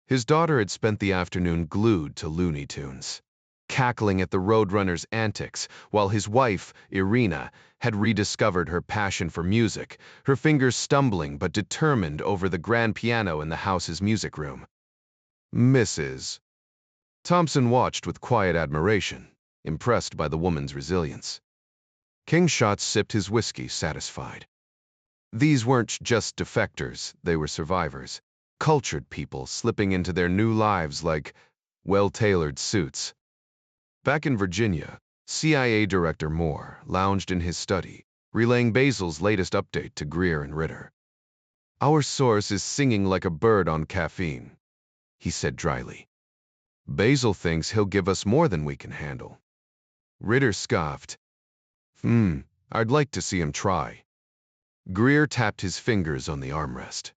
S1: His daughter had spent the afternoon glued to Looney Tunes, cackling at the Roadrunner's antics, while his wife, Irina, had rediscovered her passion for music, her fingers stumbling but determined over the grand piano in the house's music room. Mrs. Thompson watched with quiet admiration, impressed by the woman's resilience. Kingshot sipped his whiskey, satisfied. These weren't just defectors, they were survivors, cultured people slipping into their new lives like well-tailored suits. Back in Virginia, CIA Director Moore lounged in his study, relaying Basil's latest update to Greer and Ritter. Our source is singing like a bird on caffeine, he said dryly. Basil thinks he'll give us more than we can handle. Ritter scoffed. I'd like to see him try. Greer tapped his fingers on the armrest.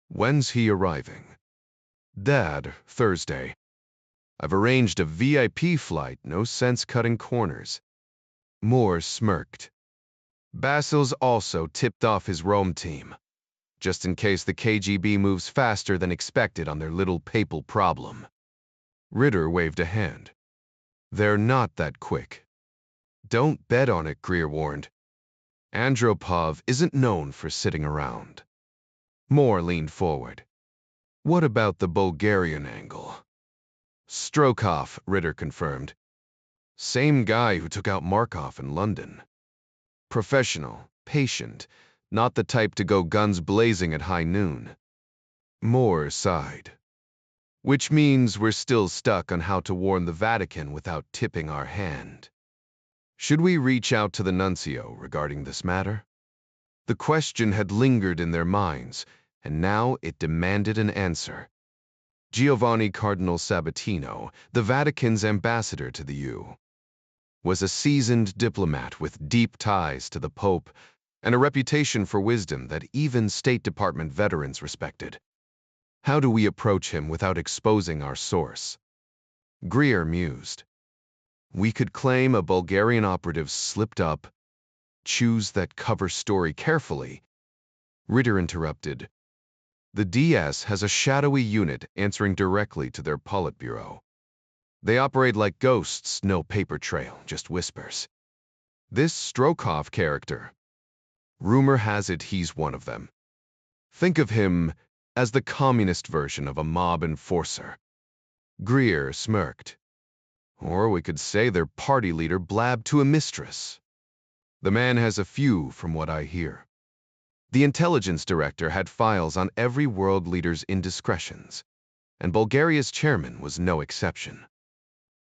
S1: When's he arriving? Dad, Thursday. I've arranged a VIP flight, no sense cutting corners. Moore smirked. Basil's also tipped off his Rome team, just in case the KGB moves faster than expected on their little papal problem. Ritter waved a hand. They're not that quick. Don't bet on it, Greer warned. Andropov isn't known for sitting around. Moore leaned forward. What about the Bulgarian angle? Strokov, Ritter confirmed. Same guy who took out Markov in London. Professional, patient, not the type to go guns blazing at high noon. Moore sighed. Which means we're still stuck on how to warn the Vatican without tipping our hand. Should we reach out to the nuncio regarding this matter? The question had lingered in their minds, and now it demanded an answer. Giovanni Cardinal Sabatino, the Vatican's ambassador to the EU, was a seasoned diplomat with deep ties to the Pope and a reputation for wisdom that even State Department veterans respected. How do we approach him without exposing our source? Greer mused. We could claim a Bulgarian operative slipped up. Choose that cover story carefully. Ritter interrupted. The DS has a shadowy unit answering directly to their Politburo. They operate like ghosts, no paper trail, just whispers. This Strokov character, rumor has it he's one of them. Think of him as the communist version of a mob enforcer. Greer smirked. Or we could say their party leader blabbed to a mistress. The man has a few, from what I hear. The intelligence director had files on every world leader's indiscretions, and Bulgaria's chairman was no exception.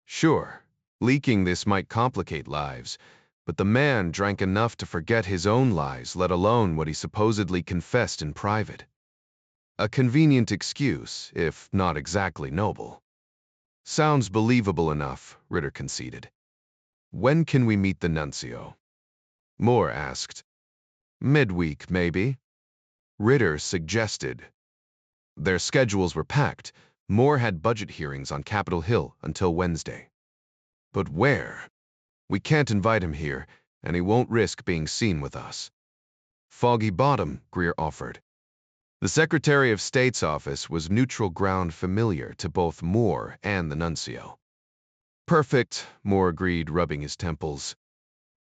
S1: Sure, leaking this might complicate lives, but the man drank enough to forget his own lies, let alone what he supposedly confessed in private. A convenient excuse, if not exactly noble. Sounds believable enough, Ritter conceded. When can we meet the nuncio? Moore asked. Midweek, maybe? Ritter suggested. Their schedules were packed. Moore had budget hearings on Capitol Hill until Wednesday. But where? We can't invite him here, and he won't risk being seen with us. Foggy Bottom, Greer offered. The Secretary of State's office was neutral ground familiar to both Moore and the nuncio. Perfect, Moore agreed, rubbing his temples.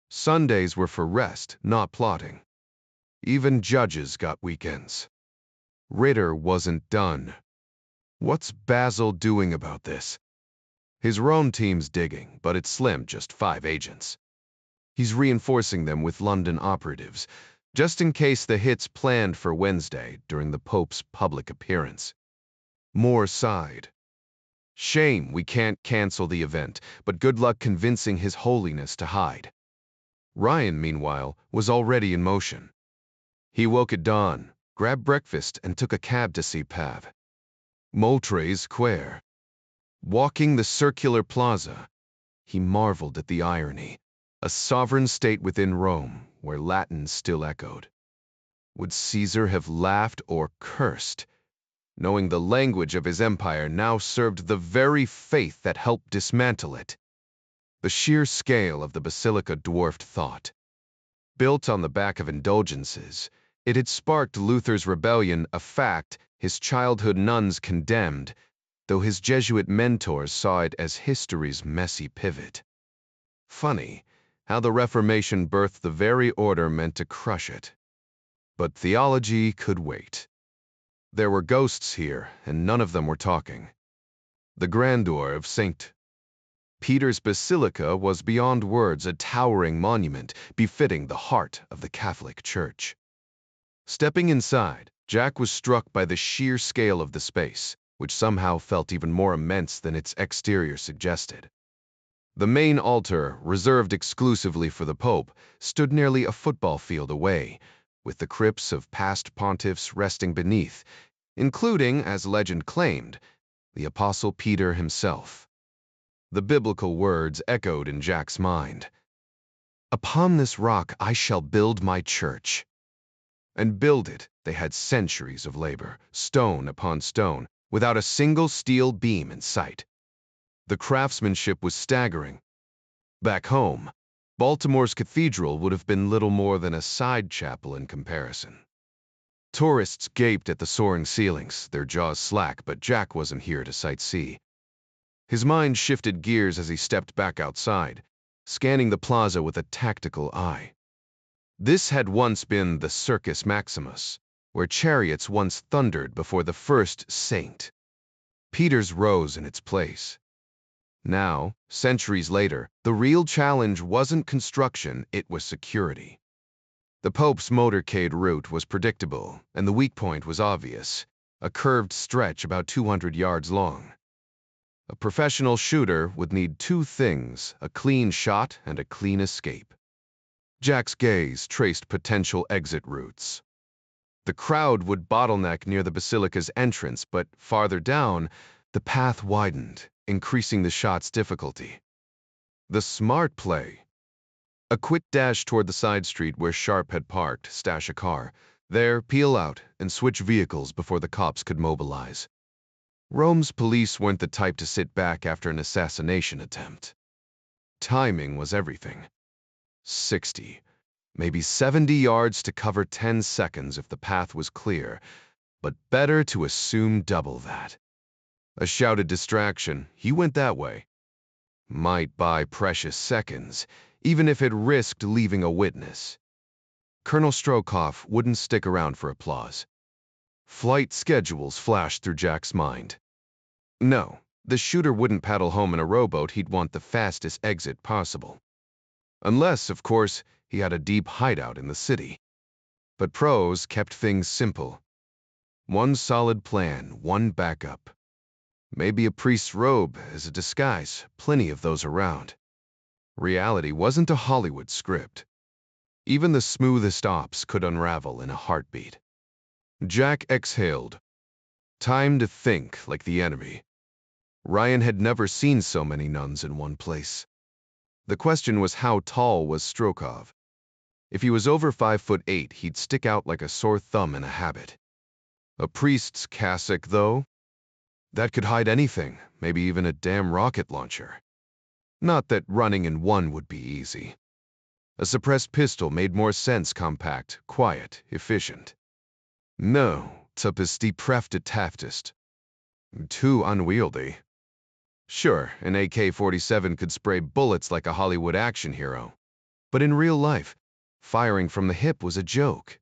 S1: Sundays were for rest, not plotting. Even judges got weekends. Ritter wasn't done. What's Basil doing about this? His Rome team's digging, but it's slim, just 5 agents. He's reinforcing them with London operatives, just in case the hit's planned for Wednesday during the Pope's public appearance. Moore sighed. Shame we can't cancel the event, but good luck convincing His Holiness to hide. Ryan, meanwhile, was already in motion. He woke at dawn, grabbed breakfast, and took a cab to see Pav. Moultrie Square. Walking the circular plaza, he marveled at the irony. A sovereign state within Rome, where Latin still echoed. Would Caesar have laughed or cursed, knowing the language of his empire now served the very faith that helped dismantle it? The sheer scale of the basilica dwarfed thought. Built on the back of indulgences, it had sparked Luther's rebellion, a fact his childhood nuns condemned, though his Jesuit mentors saw it as history's messy pivot. Funny how the Reformation birthed the very order meant to crush it. But theology could wait. There were ghosts here, and none of them were talking. The grandeur of St. Peter's Basilica was beyond words a towering monument befitting the heart of the Catholic Church. Stepping inside, Jack was struck by the sheer scale of the space, which somehow felt even more immense than its exterior suggested. The main altar, reserved exclusively for the Pope, stood nearly a football field away, with the crypts of past pontiffs resting beneath, including, as legend claimed, the Apostle Peter himself. The biblical words echoed in Jack's mind. Upon this rock I shall build my church. And build it, they had centuries of labor, stone upon stone, without a single steel beam in sight. The craftsmanship was staggering. Back home, Baltimore's cathedral would have been little more than a side chapel in comparison. Tourists gaped at the soaring ceilings, their jaws slack, but Jack wasn't here to sightsee. His mind shifted gears as he stepped back outside, scanning the plaza with a tactical eye. This had once been the Circus Maximus, where chariots once thundered before the first saint. Peter's rose in its place. Now, centuries later, the real challenge wasn't construction, it was security. The Pope's motorcade route was predictable, and the weak point was obvious, a curved stretch about 200 yards long. A professional shooter would need two things, a clean shot and a clean escape. Jack's gaze traced potential exit routes. The crowd would bottleneck near the basilica's entrance, but farther down, the path widened, increasing the shot's difficulty. The smart play. A quick dash toward the side street where Sharp had parked, stash a car. There, peel out and switch vehicles before the cops could mobilize. Rome's police weren't the type to sit back after an assassination attempt. Timing was everything. 60, maybe 70 yards to cover 10 seconds if the path was clear, but better to assume double that. A shouted distraction, he went that way. Might buy precious seconds, even if it risked leaving a witness. Colonel Strokoff wouldn't stick around for applause. Flight schedules flashed through Jack's mind. No, the shooter wouldn't paddle home in a rowboat, he'd want the fastest exit possible. Unless, of course, he had a deep hideout in the city. But pros kept things simple. One solid plan, one backup. Maybe a priest's robe as a disguise, plenty of those around. Reality wasn't a Hollywood script. Even the smoothest ops could unravel in a heartbeat. Jack exhaled. Time to think like the enemy. Ryan had never seen so many nuns in one place. The question was, how tall was Strokoff? If he was over 5'8", he'd stick out like a sore thumb in a habit. A priest's cassock, though? That could hide anything, maybe even a damn rocket launcher. Not that running in one would be easy. A suppressed pistol made more sense, compact, quiet, efficient. No, tapesti prefte taftest. Too unwieldy. Sure, an AK-47 could spray bullets like a Hollywood action hero. But in real life, firing from the hip was a joke.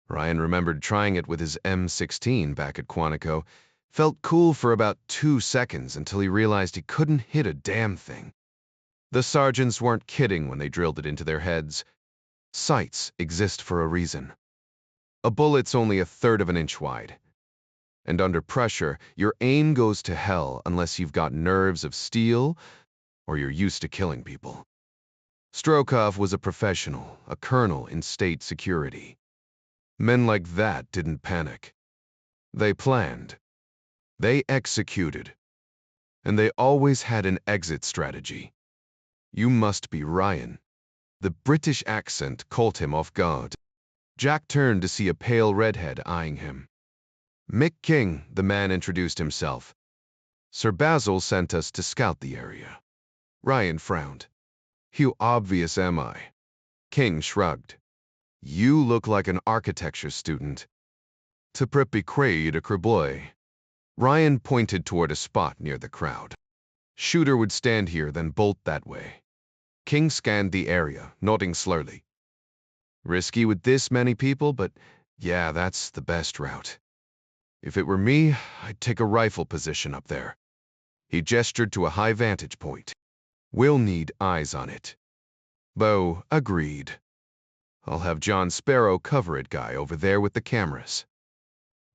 S1: Ryan remembered trying it with his M16 back at Quantico. Felt cool for about 2 seconds until he realized he couldn't hit a damn thing. The sergeants weren't kidding when they drilled it into their heads. Sights exist for a reason. A bullet's only a third of an inch wide. And under pressure, your aim goes to hell unless you've got nerves of steel or you're used to killing people. Strokoff was a professional, a colonel in state security. Men like that didn't panic. They planned. They executed. And they always had an exit strategy. You must be Ryan. The British accent caught him off guard. Jack turned to see a pale redhead eyeing him. Mick King, the man introduced himself. Sir Basil sent us to scout the area. Ryan frowned. How obvious am I? King shrugged. You look like an architecture student. To prepare de creboy. Ryan pointed toward a spot near the crowd. Shooter would stand here, then bolt that way. King scanned the area, nodding slowly. Risky with this many people, but yeah, that's the best route. If it were me, I'd take a rifle position up there. He gestured to a high vantage point. We'll need eyes on it. Bo agreed. I'll have John Sparrow cover it guy over there with the cameras.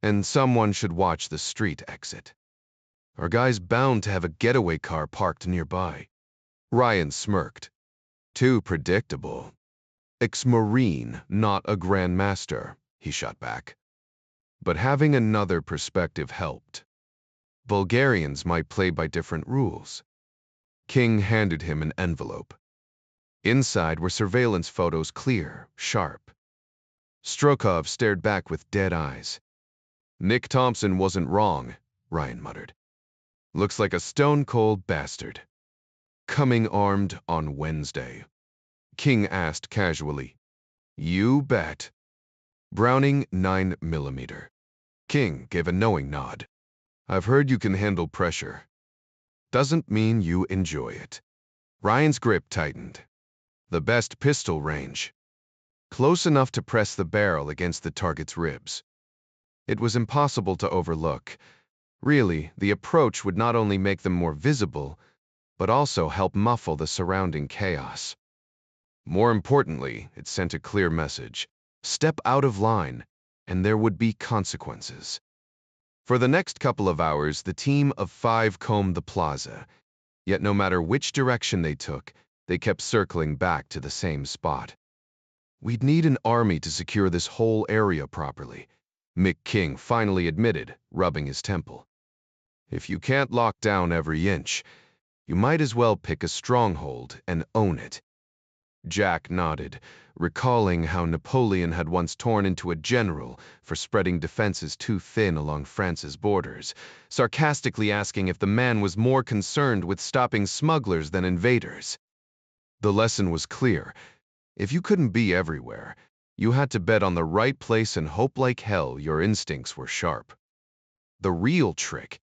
S1: And someone should watch the street exit. Our guy's bound to have a getaway car parked nearby. Ryan smirked. Too predictable. Ex-Marine, not a Grandmaster, he shot back. But having another perspective helped. Bulgarians might play by different rules. King handed him an envelope. Inside were surveillance photos, clear, sharp. Strokoff stared back with dead eyes. Nick Thompson wasn't wrong. Ryan muttered. Looks like a stone-cold bastard. Coming armed on Wednesday. King asked casually. You bet. Browning 9mm. King gave a knowing nod. I've heard you can handle pressure. Doesn't mean you enjoy it. Ryan's grip tightened. The best pistol range. Close enough to press the barrel against the target's ribs. It was impossible to overlook. Really, the approach would not only make them more visible, but also help muffle the surrounding chaos. More importantly, it sent a clear message. Step out of line, and there would be consequences. For the next couple of hours, the team of 5 combed the plaza, yet no matter which direction they took, they kept circling back to the same spot. We'd need an army to secure this whole area properly, Mick King finally admitted, rubbing his temple. If you can't lock down every inch, you might as well pick a stronghold and own it. Jack nodded, recalling how Napoleon had once torn into a general for spreading defenses too thin along France's borders, sarcastically asking if the man was more concerned with stopping smugglers than invaders. The lesson was clear. If you couldn't be everywhere, you had to bet on the right place and hope like hell your instincts were sharp. The real trick,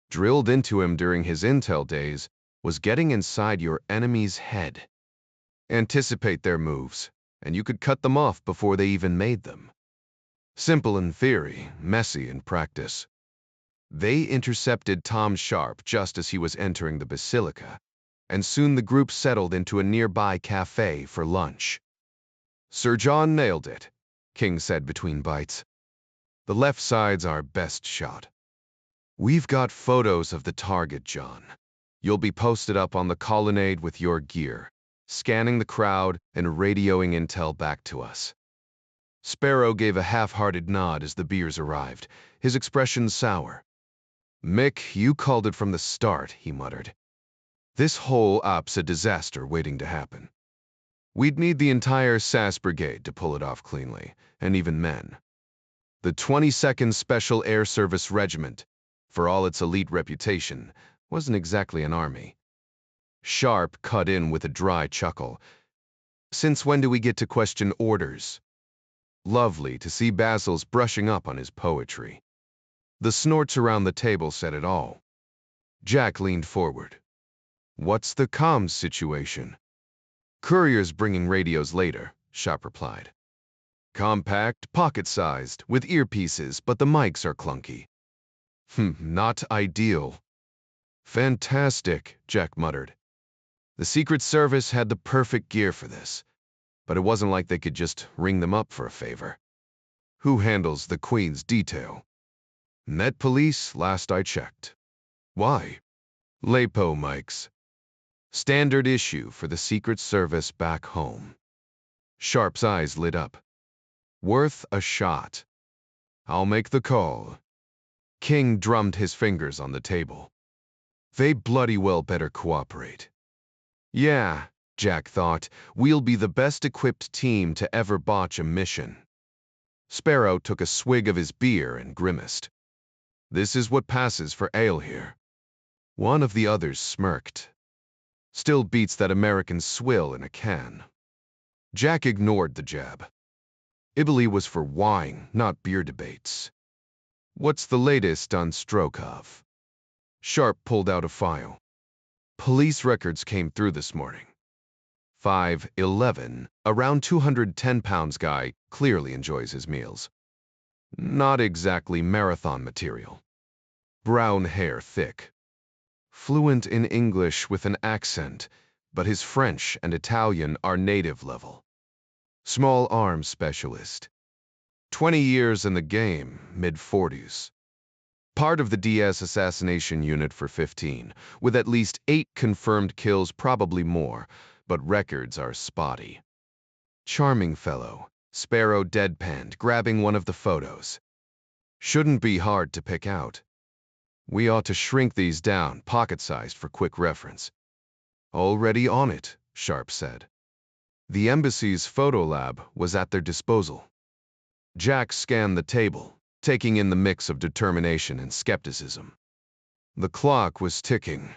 S1: drilled into him during his intel days, was getting inside your enemy's head. Anticipate their moves, and you could cut them off before they even made them. Simple in theory, messy in practice. They intercepted Tom Sharp just as he was entering the Basilica, and soon the group settled into a nearby cafe for lunch. Sir John nailed it, King said between bites. The left side's our best shot. We've got photos of the target, John. You'll be posted up on the colonnade with your gear, scanning the crowd and radioing intel back to us. Sparrow gave a half-hearted nod as the beers arrived, his expression sour. Mick, you called it from the start, he muttered. This whole op's a disaster waiting to happen. We'd need the entire SAS brigade to pull it off cleanly, and even men. The 22nd Special Air Service Regiment, for all its elite reputation, wasn't exactly an army. Sharp cut in with a dry chuckle. Since when do we get to question orders? Lovely to see Basil's brushing up on his poetry. The snorts around the table said it all. Jack leaned forward. What's the comms situation? Couriers bringing radios later, Sharp replied. Compact, pocket-sized, with earpieces, but the mics are clunky. Not ideal. Fantastic, Jack muttered. The Secret Service had the perfect gear for this, but it wasn't like they could just ring them up for a favor. Who handles the Queen's detail? Met Police, last I checked. Why? LAPO mics. Standard issue for the Secret Service back home. Sharp's eyes lit up. Worth a shot. I'll make the call. King drummed his fingers on the table. They bloody well better cooperate. Yeah, Jack thought, we'll be the best-equipped team to ever botch a mission. Sparrow took a swig of his beer and grimaced. This is what passes for ale here. One of the others smirked. Still beats that American swill in a can. Jack ignored the jab. Ibali was for wine, not beer debates. What's the latest on Strokov? Sharp pulled out a file. Police records came through this morning. 5'11", around 210-pounds guy, clearly enjoys his meals. Not exactly marathon material. Brown hair thick. Fluent in English with an accent, but his French and Italian are native level. Small arms specialist. 20 years in the game, mid-40s. Part of the DS assassination unit for 15, with at least 8 confirmed kills, probably more, but records are spotty. Charming fellow, Sparrow deadpanned, grabbing one of the photos. Shouldn't be hard to pick out. We ought to shrink these down, pocket-sized for quick reference. Already on it, Sharp said. The embassy's photo lab was at their disposal. Jack scanned the table, taking in the mix of determination and skepticism. The clock was ticking.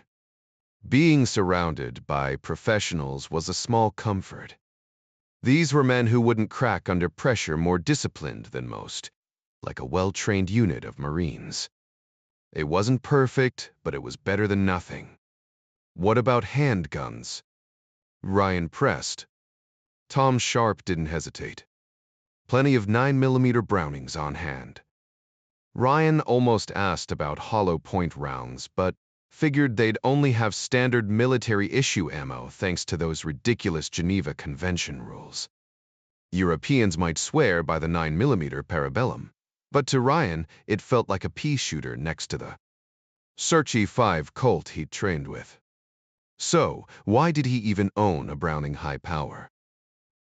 S1: Being surrounded by professionals was a small comfort. These were men who wouldn't crack under pressure, more disciplined than most, like a well-trained unit of Marines. It wasn't perfect, but it was better than nothing. What about handguns? Ryan pressed. Tom Sharp didn't hesitate. Plenty of 9mm Brownings on hand. Ryan almost asked about hollow point rounds, but figured they'd only have standard military-issue ammo thanks to those ridiculous Geneva Convention rules. Europeans might swear by the 9mm Parabellum, but to Ryan it felt like a pea shooter next to the Searchy 5 Colt he'd trained with. So, why did he even own a Browning high power?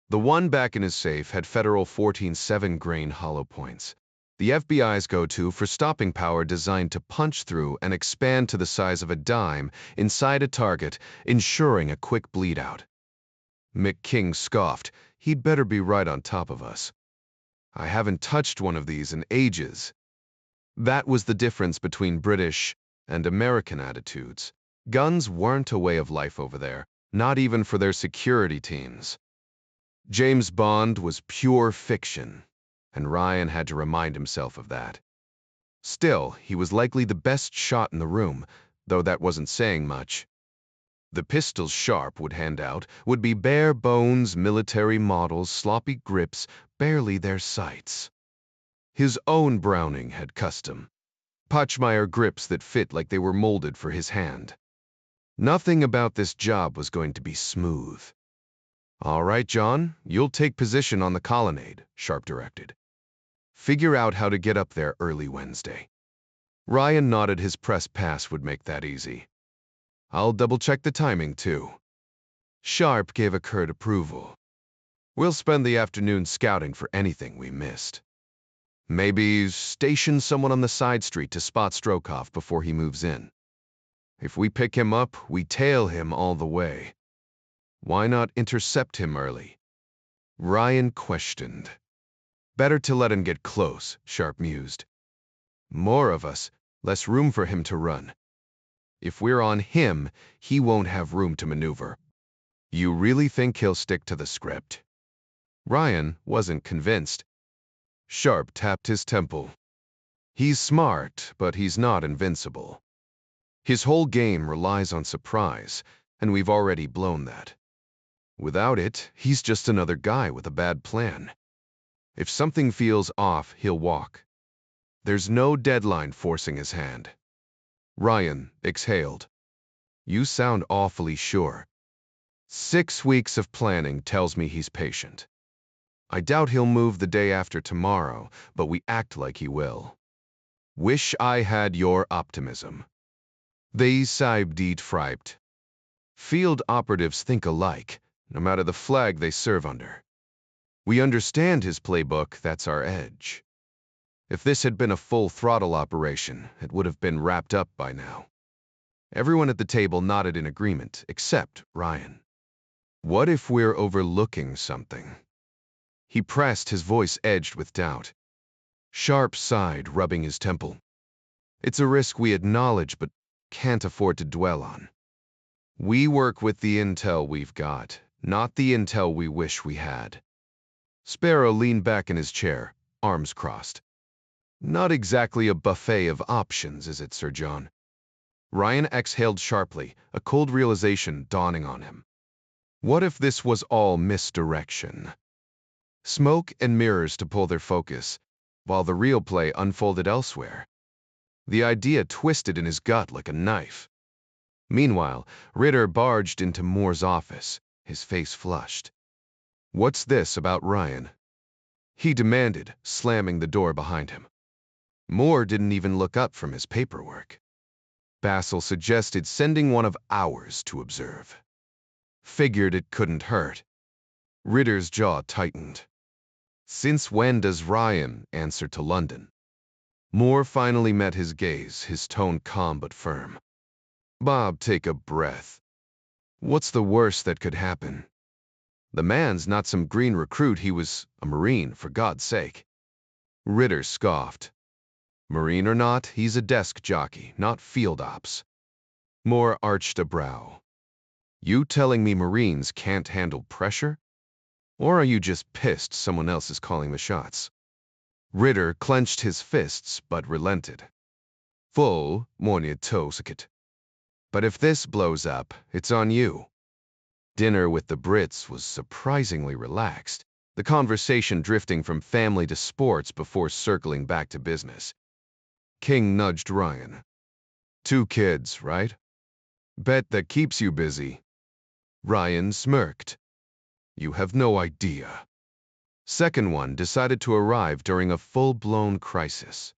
S1: The one back in his safe had Federal 14-7 grain hollow points, the FBI's go-to for stopping power designed to punch through and expand to the size of a dime inside a target, ensuring a quick bleed-out. Mick King scoffed. He'd better be right on top of us. I haven't touched one of these in ages. That was the difference between British and American attitudes. Guns weren't a way of life over there, not even for their security teams. James Bond was pure fiction, and Ryan had to remind himself of that. Still, he was likely the best shot in the room, though that wasn't saying much. The pistols Sharp would hand out would be bare bones military models, sloppy grips, barely their sights. His own Browning had custom Pachmeyer grips that fit like they were molded for his hand. Nothing about this job was going to be smooth. All right, John, you'll take position on the colonnade, Sharp directed. Figure out how to get up there early Wednesday. Ryan nodded. His press pass would make that easy. I'll double-check the timing, too. Sharp gave a curt approval. We'll spend the afternoon scouting for anything we missed. Maybe station someone on the side street to spot Strokoff before he moves in. If we pick him up, we tail him all the way. Why not intercept him early? Ryan questioned. Better to let him get close, Sharp mused. More of us, less room for him to run. If we're on him, he won't have room to maneuver. You really think he'll stick to the script? Ryan wasn't convinced. Sharp tapped his temple. He's smart, but he's not invincible. His whole game relies on surprise, and we've already blown that. Without it, he's just another guy with a bad plan. If something feels off, he'll walk. There's no deadline forcing his hand. Ryan exhaled. You sound awfully sure. 6 weeks of planning tells me he's patient. I doubt he'll move the day after tomorrow, but we act like he will. Wish I had your optimism. They seid dit freibt. Field operatives think alike, no matter the flag they serve under. We understand his playbook, that's our edge. If this had been a full-throttle operation, it would have been wrapped up by now. Everyone at the table nodded in agreement, except Ryan. What if we're overlooking something? He pressed, his voice edged with doubt. Sharp sighed, rubbing his temple. It's a risk we acknowledge but can't afford to dwell on. We work with the intel we've got, not the intel we wish we had. Sparrow leaned back in his chair, arms crossed. Not exactly a buffet of options, is it, Sir John? Ryan exhaled sharply, a cold realization dawning on him. What if this was all misdirection? Smoke and mirrors to pull their focus, while the real play unfolded elsewhere. The idea twisted in his gut like a knife. Meanwhile, Ritter barged into Moore's office, his face flushed. What's this about Ryan? He demanded, slamming the door behind him. Moore didn't even look up from his paperwork. Basil suggested sending one of ours to observe. Figured it couldn't hurt. Ritter's jaw tightened. Since when does Ryan answer to London? Moore finally met his gaze, his tone calm but firm. Bob, take a breath. What's the worst that could happen? The man's not some green recruit, he was a Marine, for God's sake. Ritter scoffed. Marine or not, he's a desk jockey, not field ops. Moore arched a brow. You telling me Marines can't handle pressure? Or are you just pissed someone else is calling the shots? Ritter clenched his fists but relented. Full, mornia tosikit. But if this blows up, it's on you. Dinner with the Brits was surprisingly relaxed, the conversation drifting from family to sports before circling back to business. King nudged Ryan. 2 kids, right? Bet that keeps you busy. Ryan smirked. You have no idea. Second one decided to arrive during a full-blown crisis.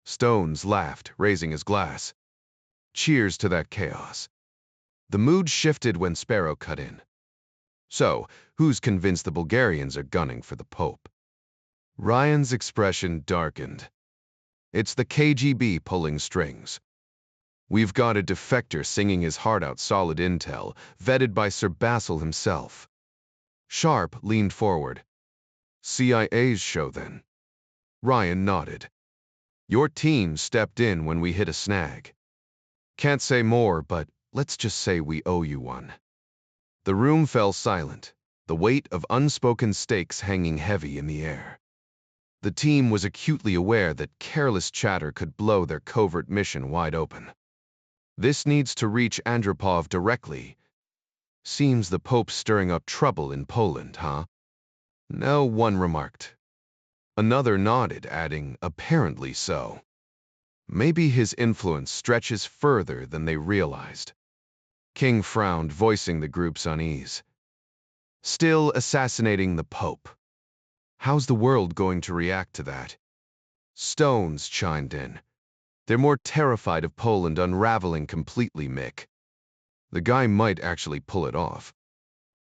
S1: Stones laughed, raising his glass. Cheers to that chaos. The mood shifted when Sparrow cut in. So, who's convinced the Bulgarians are gunning for the Pope? Ryan's expression darkened. It's the KGB pulling strings. We've got a defector singing his heart out, solid intel, vetted by Sir Basil himself. Sharp leaned forward. CIA's show, then. Ryan nodded. Your team stepped in when we hit a snag. Can't say more, but let's just say we owe you one. The room fell silent, the weight of unspoken stakes hanging heavy in the air. The team was acutely aware that careless chatter could blow their covert mission wide open. This needs to reach Andropov directly. Seems the Pope's stirring up trouble in Poland, huh? No, one remarked. Another nodded, adding, apparently so. Maybe his influence stretches further than they realized. King frowned, voicing the group's unease. Still assassinating the Pope. How's the world going to react to that? Stones chimed in. They're more terrified of Poland unraveling completely, Mick. The guy might actually pull it off.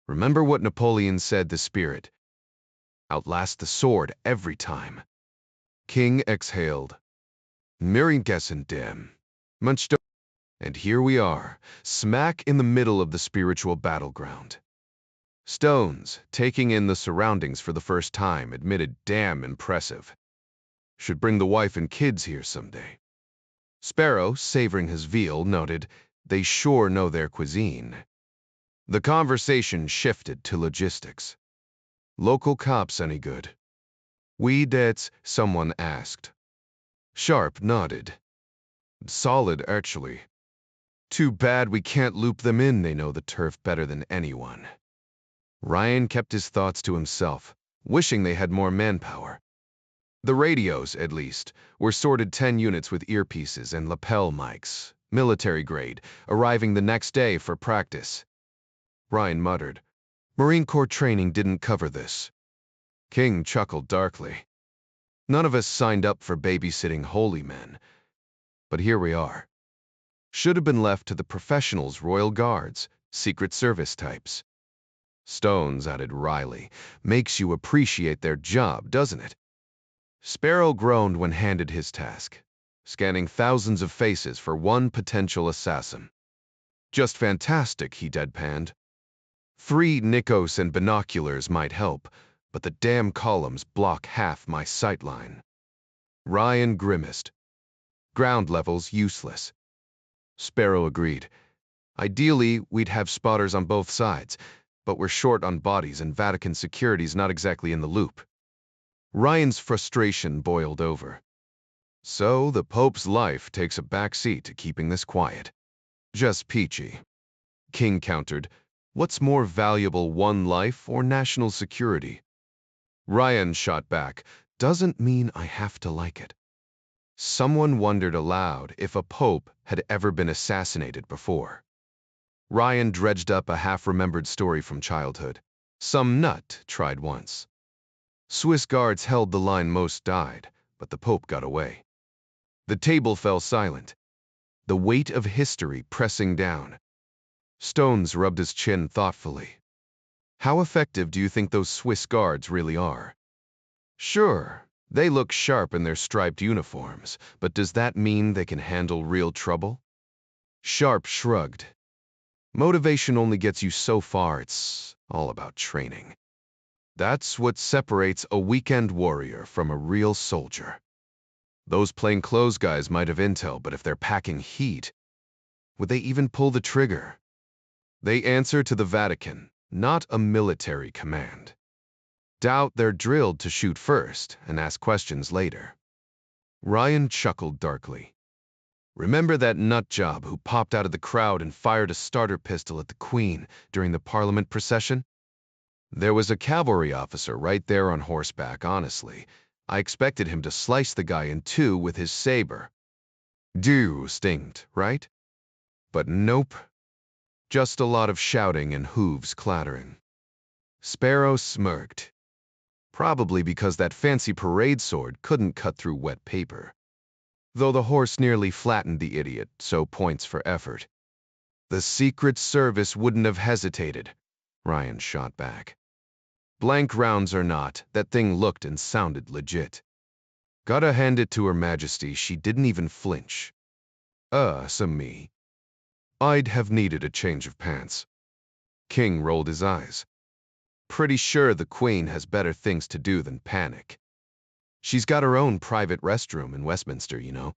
S1: Remember what Napoleon said, the spirit. Outlast the sword every time. King exhaled. Miringessen dem. Munchto. And here we are, smack in the middle of the spiritual battleground. Stones, taking in the surroundings for the first time, admitted damn impressive. Should bring the wife and kids here someday. Sparrow, savoring his veal, noted, they sure know their cuisine. The conversation shifted to logistics. Local cops any good? We debts, someone asked. Sharp nodded. Solid, actually. Too bad we can't loop them in, they know the turf better than anyone. Ryan kept his thoughts to himself, wishing they had more manpower. The radios, at least, were sorted 10 units with earpieces and lapel mics, military grade, arriving the next day for practice. Ryan muttered, Marine Corps training didn't cover this. King chuckled darkly. None of us signed up for babysitting holy men. But here we are. Should have been left to the professionals, Royal Guards, Secret Service types. Stones, added wryly, makes you appreciate their job, doesn't it? Sparrow groaned when handed his task, scanning thousands of faces for one potential assassin. Just fantastic, he deadpanned. 3 Nikos and binoculars might help, but the damn columns block half my sightline. Ryan grimaced. Ground level's useless. Sparrow agreed. Ideally, we'd have spotters on both sides, but we're short on bodies and Vatican security's not exactly in the loop. Ryan's frustration boiled over. So the Pope's life takes a back seat to keeping this quiet. Just peachy. King countered, what's more valuable, one life or national security? Ryan shot back, doesn't mean I have to like it. Someone wondered aloud if a pope had ever been assassinated before. Ryan dredged up a half-remembered story from childhood. Some nut tried once. Swiss guards held the line, most died, but the pope got away. The table fell silent, the weight of history pressing down. Stones rubbed his chin thoughtfully. How effective do you think those Swiss guards really are? Sure, they look sharp in their striped uniforms, but does that mean they can handle real trouble? Sharp shrugged. Motivation only gets you so far, it's all about training. That's what separates a weekend warrior from a real soldier. Those plainclothes guys might have intel, but if they're packing heat, would they even pull the trigger? They answer to the Vatican, not a military command. Doubt they're drilled to shoot first and ask questions later. Ryan chuckled darkly. Remember that nutjob who popped out of the crowd and fired a starter pistol at the Queen during the Parliament procession? There was a cavalry officer right there on horseback, honestly. I expected him to slice the guy in two with his saber. Due instinct, right? But nope. Just a lot of shouting and hooves clattering. Sparrow smirked. Probably because that fancy parade sword couldn't cut through wet paper. Though the horse nearly flattened the idiot, so points for effort. The Secret Service wouldn't have hesitated, Ryan shot back. Blank rounds or not, that thing looked and sounded legit. Gotta hand it to Her Majesty, she didn't even flinch. Some me. I'd have needed a change of pants. King rolled his eyes. Pretty sure the Queen has better things to do than panic. She's got her own private restroom in Westminster, you know.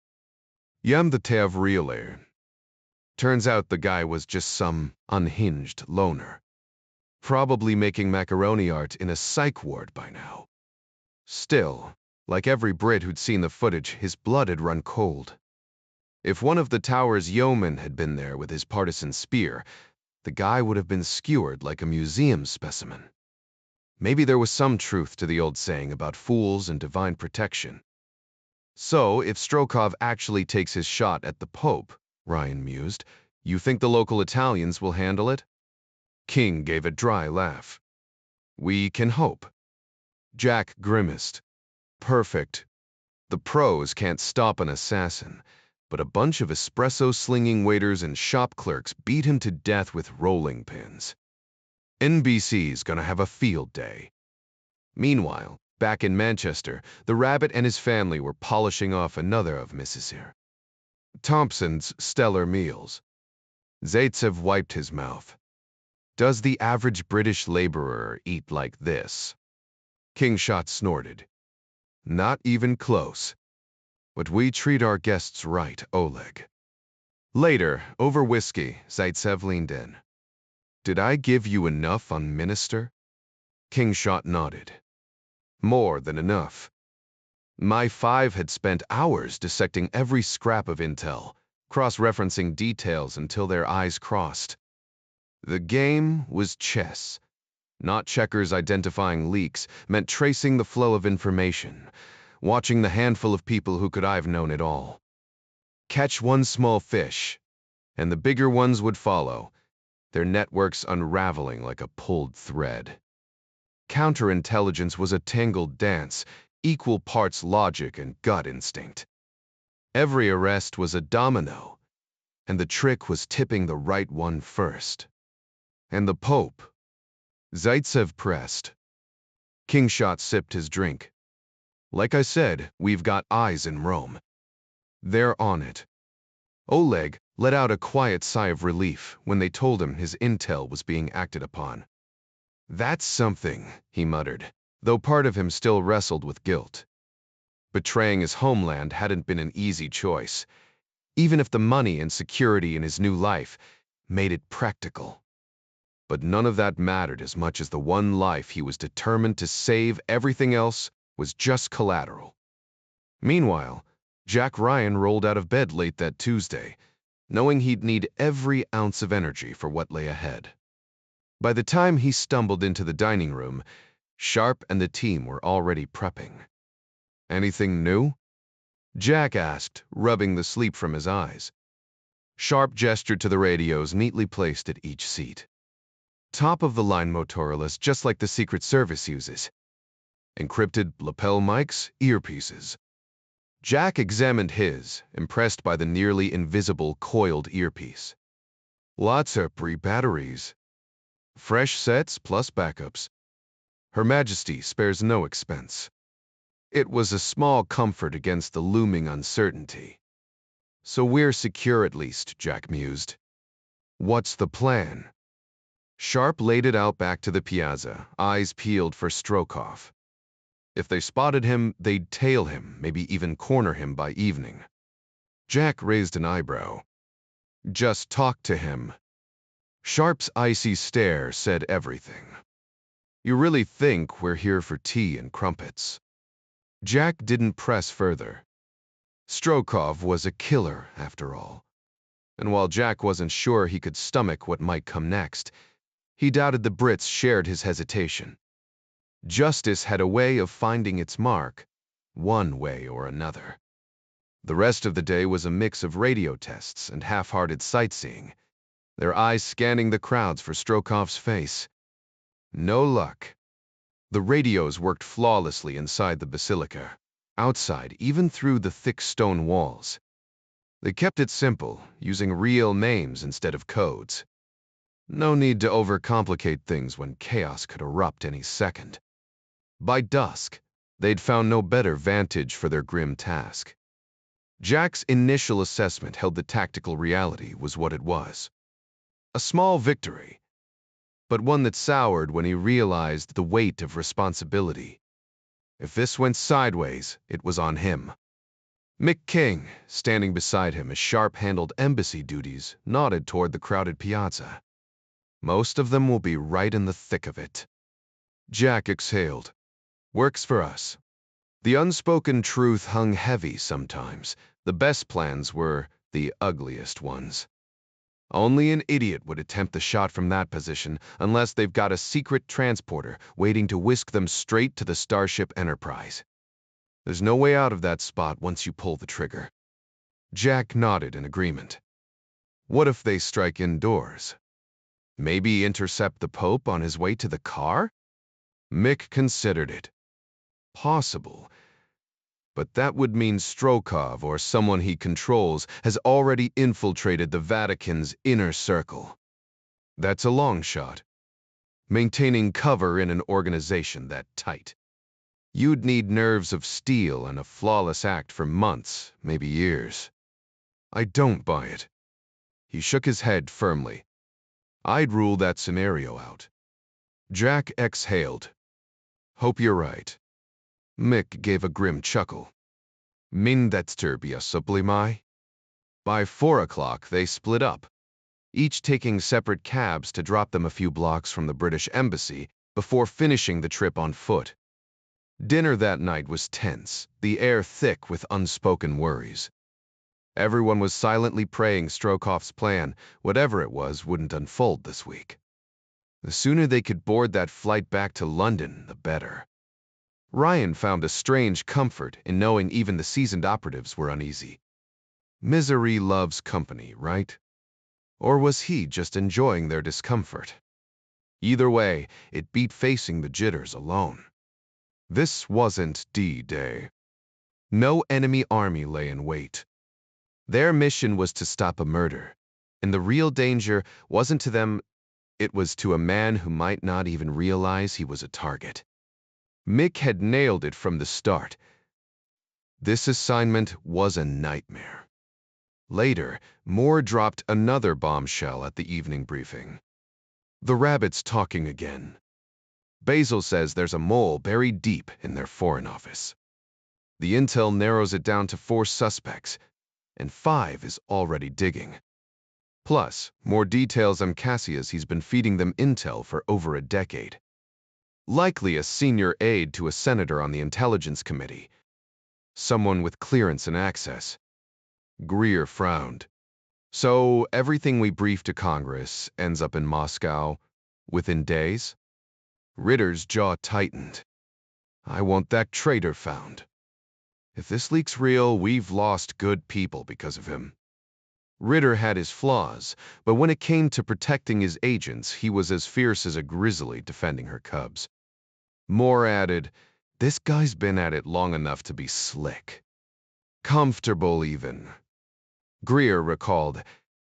S1: Yam the Tav Realer. Turns out the guy was just some unhinged loner. Probably making macaroni art in a psych ward by now. Still, like every Brit who'd seen the footage, his blood had run cold. If one of the tower's yeomen had been there with his partisan spear, the guy would have been skewered like a museum specimen. Maybe there was some truth to the old saying about fools and divine protection. So, if Strokov actually takes his shot at the Pope, Ryan mused, you think the local Italians will handle it? King gave a dry laugh. We can hope. Jack grimaced. Perfect. The pros can't stop an assassin, but a bunch of espresso-slinging waiters and shop clerks beat him to death with rolling pins. NBC's gonna have a field day. Meanwhile, back in Manchester, the rabbit and his family were polishing off another of Mrs. Thompson's stellar meals. Zaitsev wiped his mouth. Does the average British laborer eat like this? Kingshot snorted. Not even close. But we treat our guests right, Oleg. Later, over whiskey, Zaitsev leaned in. Did I give you enough on Minister? Kingshot nodded. More than enough. My five had spent hours dissecting every scrap of intel, cross-referencing details until their eyes crossed. The game was chess. Not checkers identifying leaks, meant tracing the flow of information, watching the handful of people who could have known it all. Catch one small fish, and the bigger ones would follow, their networks unraveling like a pulled thread. Counterintelligence was a tangled dance, equal parts logic and gut instinct. Every arrest was a domino, and the trick was tipping the right one first. And the Pope. Zaitsev pressed. Kingshot sipped his drink. Like I said, we've got eyes in Rome. They're on it. Oleg let out a quiet sigh of relief when they told him his intel was being acted upon. That's something, he muttered, though part of him still wrestled with guilt. Betraying his homeland hadn't been an easy choice, even if the money and security in his new life made it practical. But none of that mattered as much as the one life he was determined to save. Everything else was just collateral. Meanwhile, Jack Ryan rolled out of bed late that Tuesday, knowing he'd need every ounce of energy for what lay ahead. By the time he stumbled into the dining room, Sharp and the team were already prepping. Anything new? Jack asked, rubbing the sleep from his eyes. Sharp gestured to the radios neatly placed at each seat. Top-of-the-line Motorola's, just like the Secret Service uses. Encrypted lapel mics, earpieces. Jack examined his, impressed by the nearly invisible coiled earpiece. Lots of pre-batteries. Fresh sets plus backups. Her Majesty spares no expense. It was a small comfort against the looming uncertainty. So we're secure at least, Jack mused. What's the plan? Sharp laid it out back to the piazza, eyes peeled for Strokov. If they spotted him, they'd tail him, maybe even corner him by evening. Jack raised an eyebrow. Just talk to him. Sharp's icy stare said everything. You really think we're here for tea and crumpets? Jack didn't press further. Strokov was a killer, after all. And while Jack wasn't sure he could stomach what might come next, he doubted the Brits shared his hesitation. Justice had a way of finding its mark, one way or another. The rest of the day was a mix of radio tests and half-hearted sightseeing, their eyes scanning the crowds for Strokov's face. No luck. The radios worked flawlessly inside the basilica, outside, even through the thick stone walls. They kept it simple, using real names instead of codes. No need to overcomplicate things when chaos could erupt any second. By dusk, they'd found no better vantage for their grim task. Jack's initial assessment held the tactical reality was what it was. A small victory, but one that soured when he realized the weight of responsibility. If this went sideways, it was on him. Mick King, standing beside him as Sharp handled embassy duties, nodded toward the crowded piazza. Most of them will be right in the thick of it. Jack exhaled. Works for us. The unspoken truth hung heavy sometimes. The best plans were the ugliest ones. Only an idiot would attempt the shot from that position unless they've got a secret transporter waiting to whisk them straight to the Starship Enterprise. There's no way out of that spot once you pull the trigger. Jack nodded in agreement. What if they strike indoors? Maybe intercept the Pope on his way to the car? Mick considered it. Possible. But that would mean Strokov, or someone he controls, has already infiltrated the Vatican's inner circle. That's a long shot. Maintaining cover in an organization that tight. You'd need nerves of steel and a flawless act for months, maybe years. I don't buy it. He shook his head firmly. I'd rule that scenario out. Jack exhaled. Hope you're right. Mick gave a grim chuckle. Min detster be a sublimai? By 4 o'clock, they split up, each taking separate cabs to drop them a few blocks from the British Embassy before finishing the trip on foot. Dinner that night was tense, the air thick with unspoken worries. Everyone was silently praying Strokov's plan, whatever it was, wouldn't unfold this week. The sooner they could board that flight back to London, the better. Ryan found a strange comfort in knowing even the seasoned operatives were uneasy. Misery loves company, right? Or was he just enjoying their discomfort? Either way, it beat facing the jitters alone. This wasn't D-Day. No enemy army lay in wait. Their mission was to stop a murder, and the real danger wasn't to them, it was to a man who might not even realize he was a target. Mick had nailed it from the start. This assignment was a nightmare. Later, Moore dropped another bombshell at the evening briefing. The rabbit's talking again. Basil says there's a mole buried deep in their Foreign Office. The intel narrows it down to 4 suspects, and 5 is already digging. Plus, more details on Cassius he's been feeding them intel for over a decade. Likely a senior aide to a senator on the Intelligence Committee. Someone with clearance and access. Greer frowned. So everything we briefed to Congress ends up in Moscow within days? Ritter's jaw tightened. I want that traitor found. If this leak's real, we've lost good people because of him. Ritter had his flaws, but when it came to protecting his agents, he was as fierce as a grizzly defending her cubs. Moore added, this guy's been at it long enough to be slick. Comfortable, even. Greer recalled,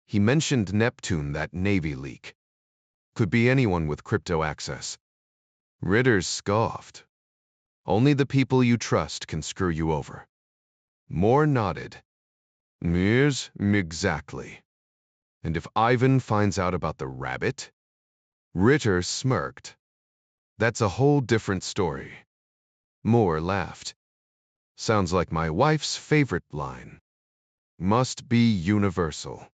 S1: he mentioned Neptune, that Navy leak. Could be anyone with crypto access. Ritter scoffed. Only the people you trust can screw you over. Moore nodded. Yes, exactly. And if Ivan finds out about the rabbit? Ritter smirked. That's a whole different story. Moore laughed. Sounds like my wife's favorite line. Must be universal.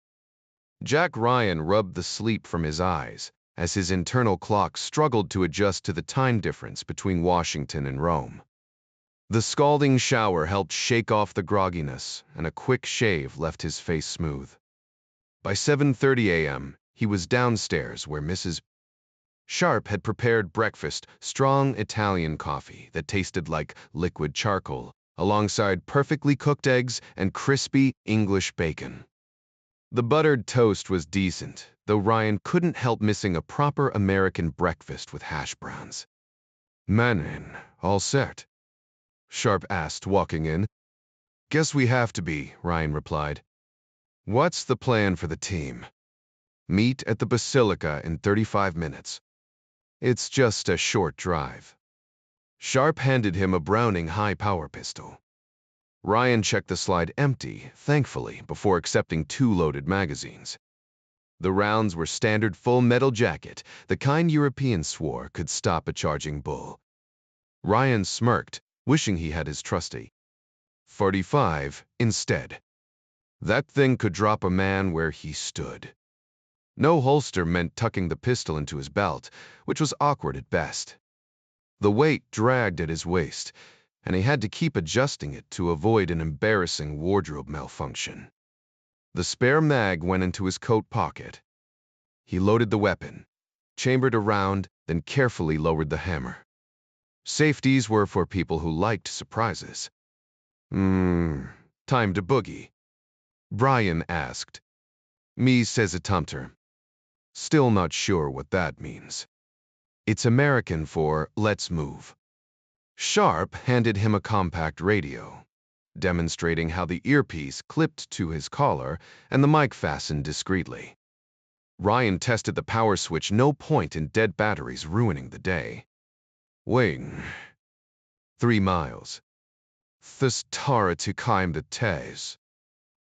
S1: Jack Ryan rubbed the sleep from his eyes as his internal clock struggled to adjust to the time difference between Washington and Rome. The scalding shower helped shake off the grogginess, and a quick shave left his face smooth. By 7:30 a.m., he was downstairs where Mrs. Sharp had prepared breakfast, strong Italian coffee that tasted like liquid charcoal, alongside perfectly cooked eggs and crispy English bacon. The buttered toast was decent, though Ryan couldn't help missing a proper American breakfast with hash browns. "Manin, all set?" Sharp asked, walking in. "Guess we have to be," Ryan replied. "What's the plan for the team?" "Meet at the Basilica in 35 minutes. It's just a short drive." Sharp handed him a Browning high-power pistol. Ryan checked the slide empty, thankfully, before accepting 2 loaded magazines. The rounds were standard full metal jacket, the kind Europeans swore could stop a charging bull. Ryan smirked, wishing he had his trusty .45 instead. That thing could drop a man where he stood. No holster meant tucking the pistol into his belt, which was awkward at best. The weight dragged at his waist, and he had to keep adjusting it to avoid an embarrassing wardrobe malfunction. The spare mag went into his coat pocket. He loaded the weapon, chambered a round, then carefully lowered the hammer. Safeties were for people who liked surprises. Time to boogie?" Brian asked. "Mise hesitanter." Still not sure what that means. It's American for "let's move." Sharp handed him a compact radio, demonstrating how the earpiece clipped to his collar and the mic fastened discreetly. Ryan tested the power switch, no point in dead batteries ruining the day. Wing. 3 miles. Thus Tara to climb the Tez.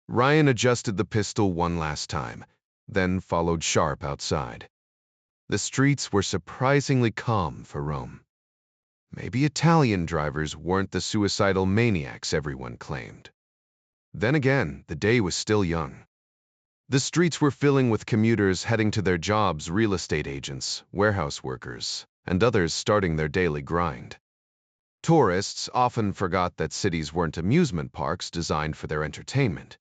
S1: Ryan adjusted the pistol one last time, then followed Sharp outside. The streets were surprisingly calm for Rome. Maybe Italian drivers weren't the suicidal maniacs everyone claimed. Then again, the day was still young. The streets were filling with commuters heading to their jobs, real estate agents, warehouse workers, and others starting their daily grind. Tourists often forgot that cities weren't amusement parks designed for their entertainment.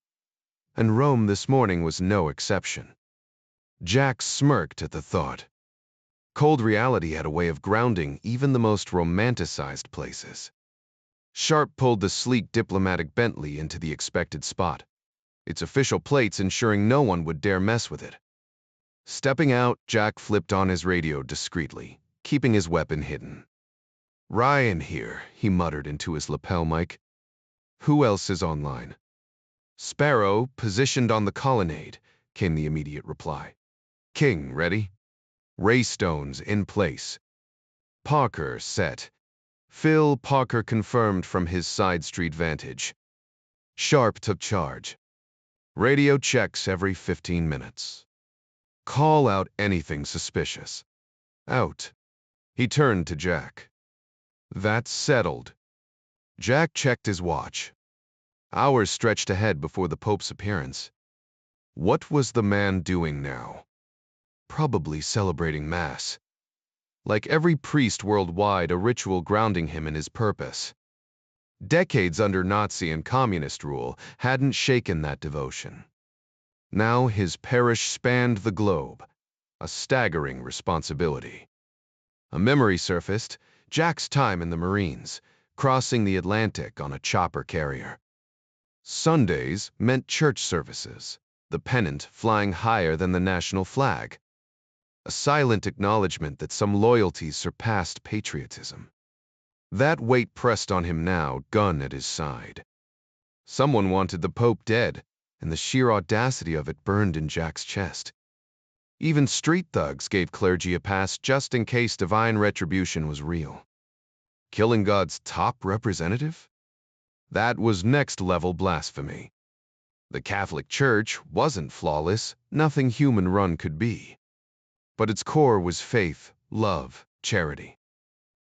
S1: And Rome this morning was no exception. Jack smirked at the thought. Cold reality had a way of grounding even the most romanticized places. Sharp pulled the sleek diplomatic Bentley into the expected spot, its official plates ensuring no one would dare mess with it. Stepping out, Jack flipped on his radio discreetly, keeping his weapon hidden. "Ryan here," he muttered into his lapel mic. "Who else is online?" "Sparrow, positioned on the colonnade," came the immediate reply. "King, ready?" "Raystones in place." "Parker, set." Phil Parker confirmed from his side street vantage. Sharp took charge. "Radio checks every 15 minutes. Call out anything suspicious." "Out." He turned to Jack. "That's settled." Jack checked his watch. Hours stretched ahead before the Pope's appearance. What was the man doing now? Probably celebrating Mass. Like every priest worldwide, a ritual grounding him in his purpose. Decades under Nazi and communist rule hadn't shaken that devotion. Now his parish spanned the globe, a staggering responsibility. A memory surfaced, Jack's time in the Marines, crossing the Atlantic on a chopper carrier. Sundays meant church services, the pennant flying higher than the national flag. A silent acknowledgement that some loyalties surpassed patriotism. That weight pressed on him now, gun at his side. Someone wanted the Pope dead, and the sheer audacity of it burned in Jack's chest. Even street thugs gave clergy a pass just in case divine retribution was real. Killing God's top representative? That was next-level blasphemy. The Catholic Church wasn't flawless, nothing human-run could be. But its core was faith, love, charity.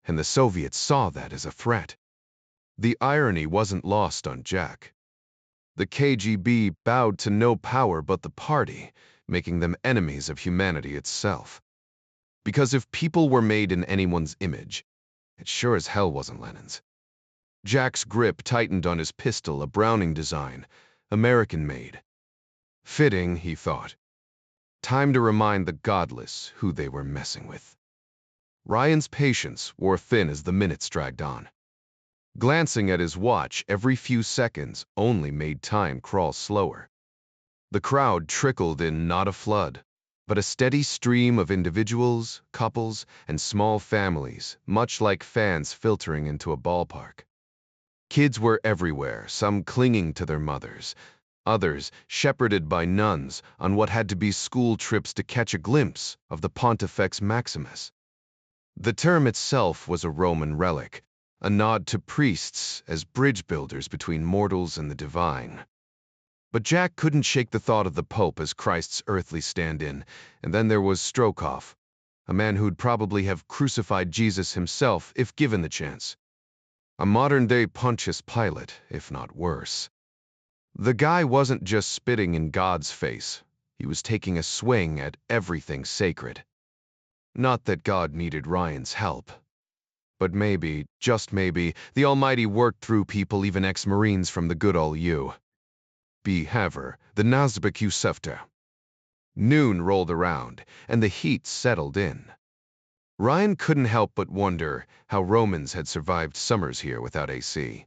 S1: and the Soviets saw that as a threat. The irony wasn't lost on Jack. The KGB bowed to no power but the party, making them enemies of humanity itself. Because if people were made in anyone's image, it sure as hell wasn't Lenin's. Jack's grip tightened on his pistol, a Browning design, American-made. Fitting, he thought. Time to remind the godless who they were messing with. Ryan's patience wore thin as the minutes dragged on. Glancing at his watch every few seconds only made time crawl slower. The crowd trickled in not a flood, but a steady stream of individuals, couples, and small families, much like fans filtering into a ballpark. Kids were everywhere, some clinging to their mothers, others shepherded by nuns on what had to be school trips to catch a glimpse of the Pontifex Maximus. The term itself was a Roman relic, a nod to priests as bridge builders between mortals and the divine. But Jack couldn't shake the thought of the Pope as Christ's earthly stand-in, and then there was Strokoff, a man who'd probably have crucified Jesus himself if given the chance. A modern-day Pontius Pilate, if not worse. The guy wasn't just spitting in God's face, he was taking a swing at everything sacred. Not that God needed Ryan's help. But maybe, just maybe, the Almighty worked through people, even ex-Marines from the good old U.B. Haver, the Nazbek Yusefta. Noon rolled around, and the heat settled in. Ryan couldn't help but wonder how Romans had survived summers here without AC.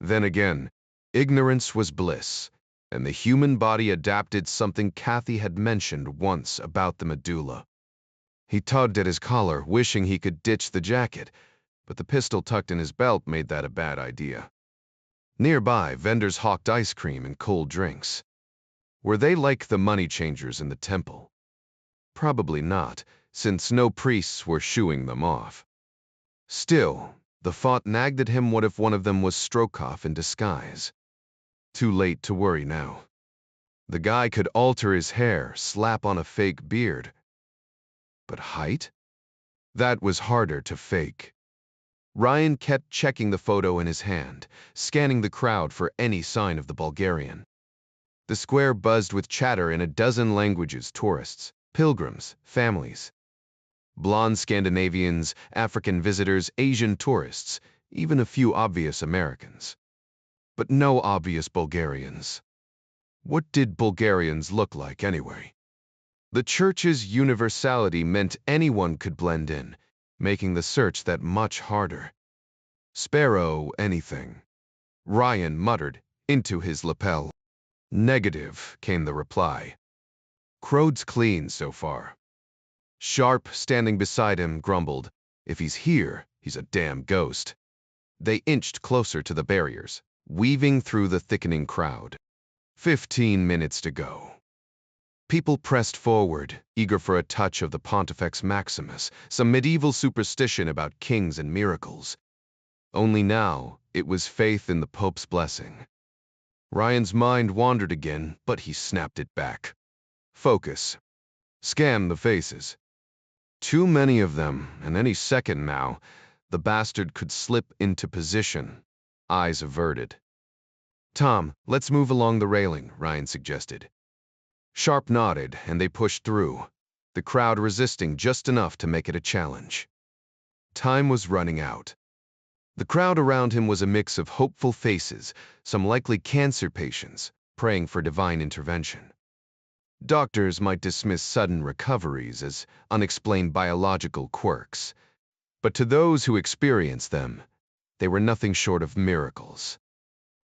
S1: Then again, ignorance was bliss, and the human body adapted something Kathy had mentioned once about the medulla. He tugged at his collar, wishing he could ditch the jacket, but the pistol tucked in his belt made that a bad idea. Nearby, vendors hawked ice cream and cold drinks. Were they like the money changers in the temple? Probably not, since no priests were shooing them off. Still, the thought nagged at him, what if one of them was Strokoff in disguise? Too late to worry now. The guy could alter his hair, slap on a fake beard. But height? That was harder to fake. Ryan kept checking the photo in his hand, scanning the crowd for any sign of the Bulgarian. The square buzzed with chatter in a dozen languages: tourists, pilgrims, families. Blonde Scandinavians, African visitors, Asian tourists, even a few obvious Americans. But no obvious Bulgarians. What did Bulgarians look like anyway? The church's universality meant anyone could blend in, making the search that much harder. Sparrow anything. Ryan muttered into his lapel. Negative, came the reply. Crowd's clean so far. Sharp, standing beside him, grumbled, if he's here, he's a damn ghost. They inched closer to the barriers, weaving through the thickening crowd. 15 minutes to go. People pressed forward, eager for a touch of the Pontifex Maximus, some medieval superstition about kings and miracles. Only now, it was faith in the Pope's blessing. Ryan's mind wandered again, but he snapped it back. Focus. Scan the faces. Too many of them, and any second now, the bastard could slip into position, eyes averted. Tom, let's move along the railing, Ryan suggested. Sharp nodded, and they pushed through, the crowd resisting just enough to make it a challenge. Time was running out. The crowd around him was a mix of hopeful faces, some likely cancer patients, praying for divine intervention. Doctors might dismiss sudden recoveries as unexplained biological quirks, but to those who experienced them, they were nothing short of miracles.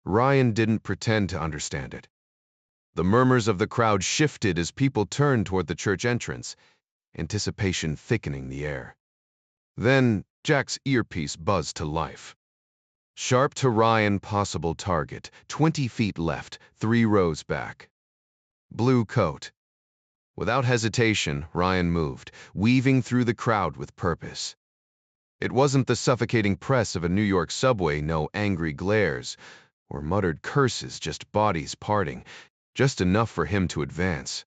S1: Ryan didn't pretend to understand it. The murmurs of the crowd shifted as people turned toward the church entrance, anticipation thickening the air. Then, Jack's earpiece buzzed to life. Sharp to Ryan, possible target, 20 feet left, 3 rows back. Blue coat. Without hesitation, Ryan moved, weaving through the crowd with purpose. It wasn't the suffocating press of a New York subway, no angry glares or muttered curses, just bodies parting, just enough for him to advance.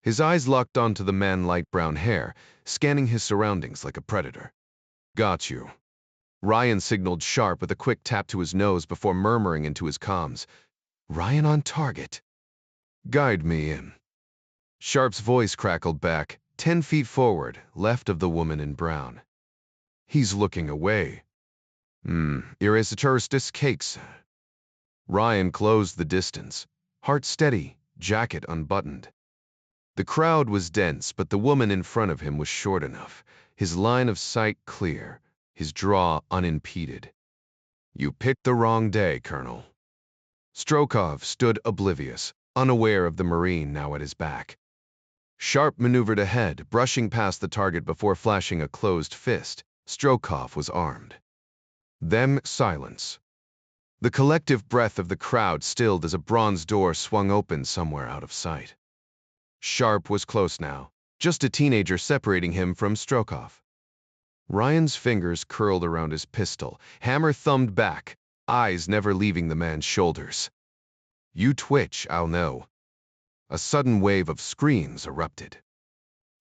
S1: His eyes locked onto the man, light brown hair, scanning his surroundings like a predator. Got you. Ryan signaled Sharp with a quick tap to his nose before murmuring into his comms. Ryan on target. Guide me in. Sharp's voice crackled back, 10 feet forward, left of the woman in brown. He's looking away. Irresistible cakes. Ryan closed the distance, heart steady, jacket unbuttoned. The crowd was dense, but the woman in front of him was short enough, his line of sight clear, his draw unimpeded. You picked the wrong day, Colonel. Strokov stood oblivious, unaware of the Marine now at his back. Sharp maneuvered ahead, brushing past the target before flashing a closed fist. Strokov was armed. Then silence. The collective breath of the crowd stilled as a bronze door swung open somewhere out of sight. Sharp was close now, just a teenager separating him from Strokov. Ryan's fingers curled around his pistol, hammer thumbed back, eyes never leaving the man's shoulders. You twitch, I'll know. A sudden wave of screams erupted.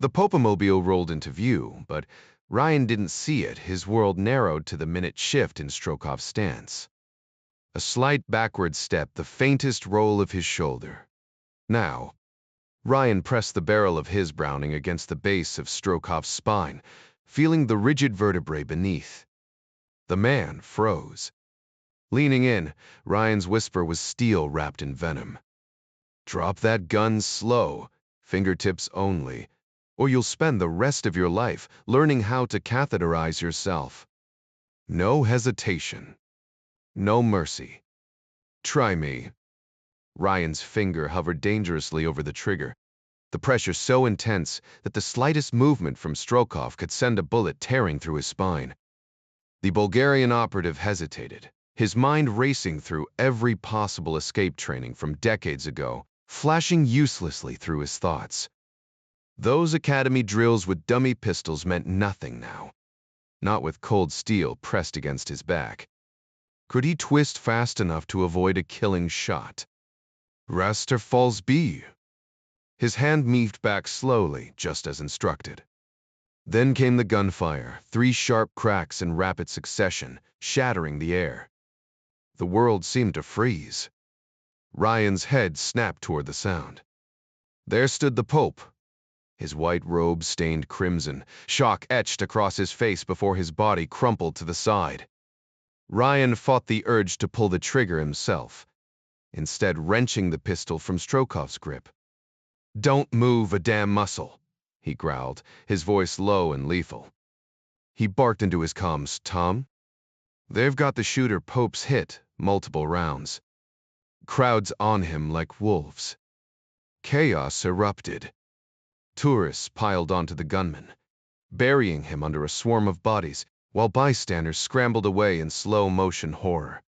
S1: The Popomobile rolled into view, but Ryan didn't see it. His world narrowed to the minute shift in Strokov's stance. A slight backward step, the faintest roll of his shoulder. Now, Ryan pressed the barrel of his Browning against the base of Strokov's spine, feeling the rigid vertebrae beneath. The man froze. Leaning in, Ryan's whisper was steel wrapped in venom. Drop that gun slow, fingertips only, or you'll spend the rest of your life learning how to catheterize yourself. No hesitation. No mercy. Try me. Ryan's finger hovered dangerously over the trigger, the pressure so intense that the slightest movement from Strokov could send a bullet tearing through his spine. The Bulgarian operative hesitated, his mind racing through every possible escape training from decades ago, flashing uselessly through his thoughts. Those academy drills with dummy pistols meant nothing now, not with cold steel pressed against his back. Could he twist fast enough to avoid a killing shot? Raster falls B. His hand moved back slowly, just as instructed. Then came the gunfire, 3 sharp cracks in rapid succession, shattering the air. The world seemed to freeze. Ryan's head snapped toward the sound. There stood the Pope, his white robe stained crimson, shock etched across his face before his body crumpled to the side. Ryan fought the urge to pull the trigger himself, instead wrenching the pistol from Strokov's grip. Don't move a damn muscle, he growled, his voice low and lethal. He barked into his comms, Tom? They've got the shooter Pope's hit, multiple rounds. Crowds on him like wolves. Chaos erupted. Tourists piled onto the gunman, burying him under a swarm of bodies, while bystanders scrambled away in slow-motion horror.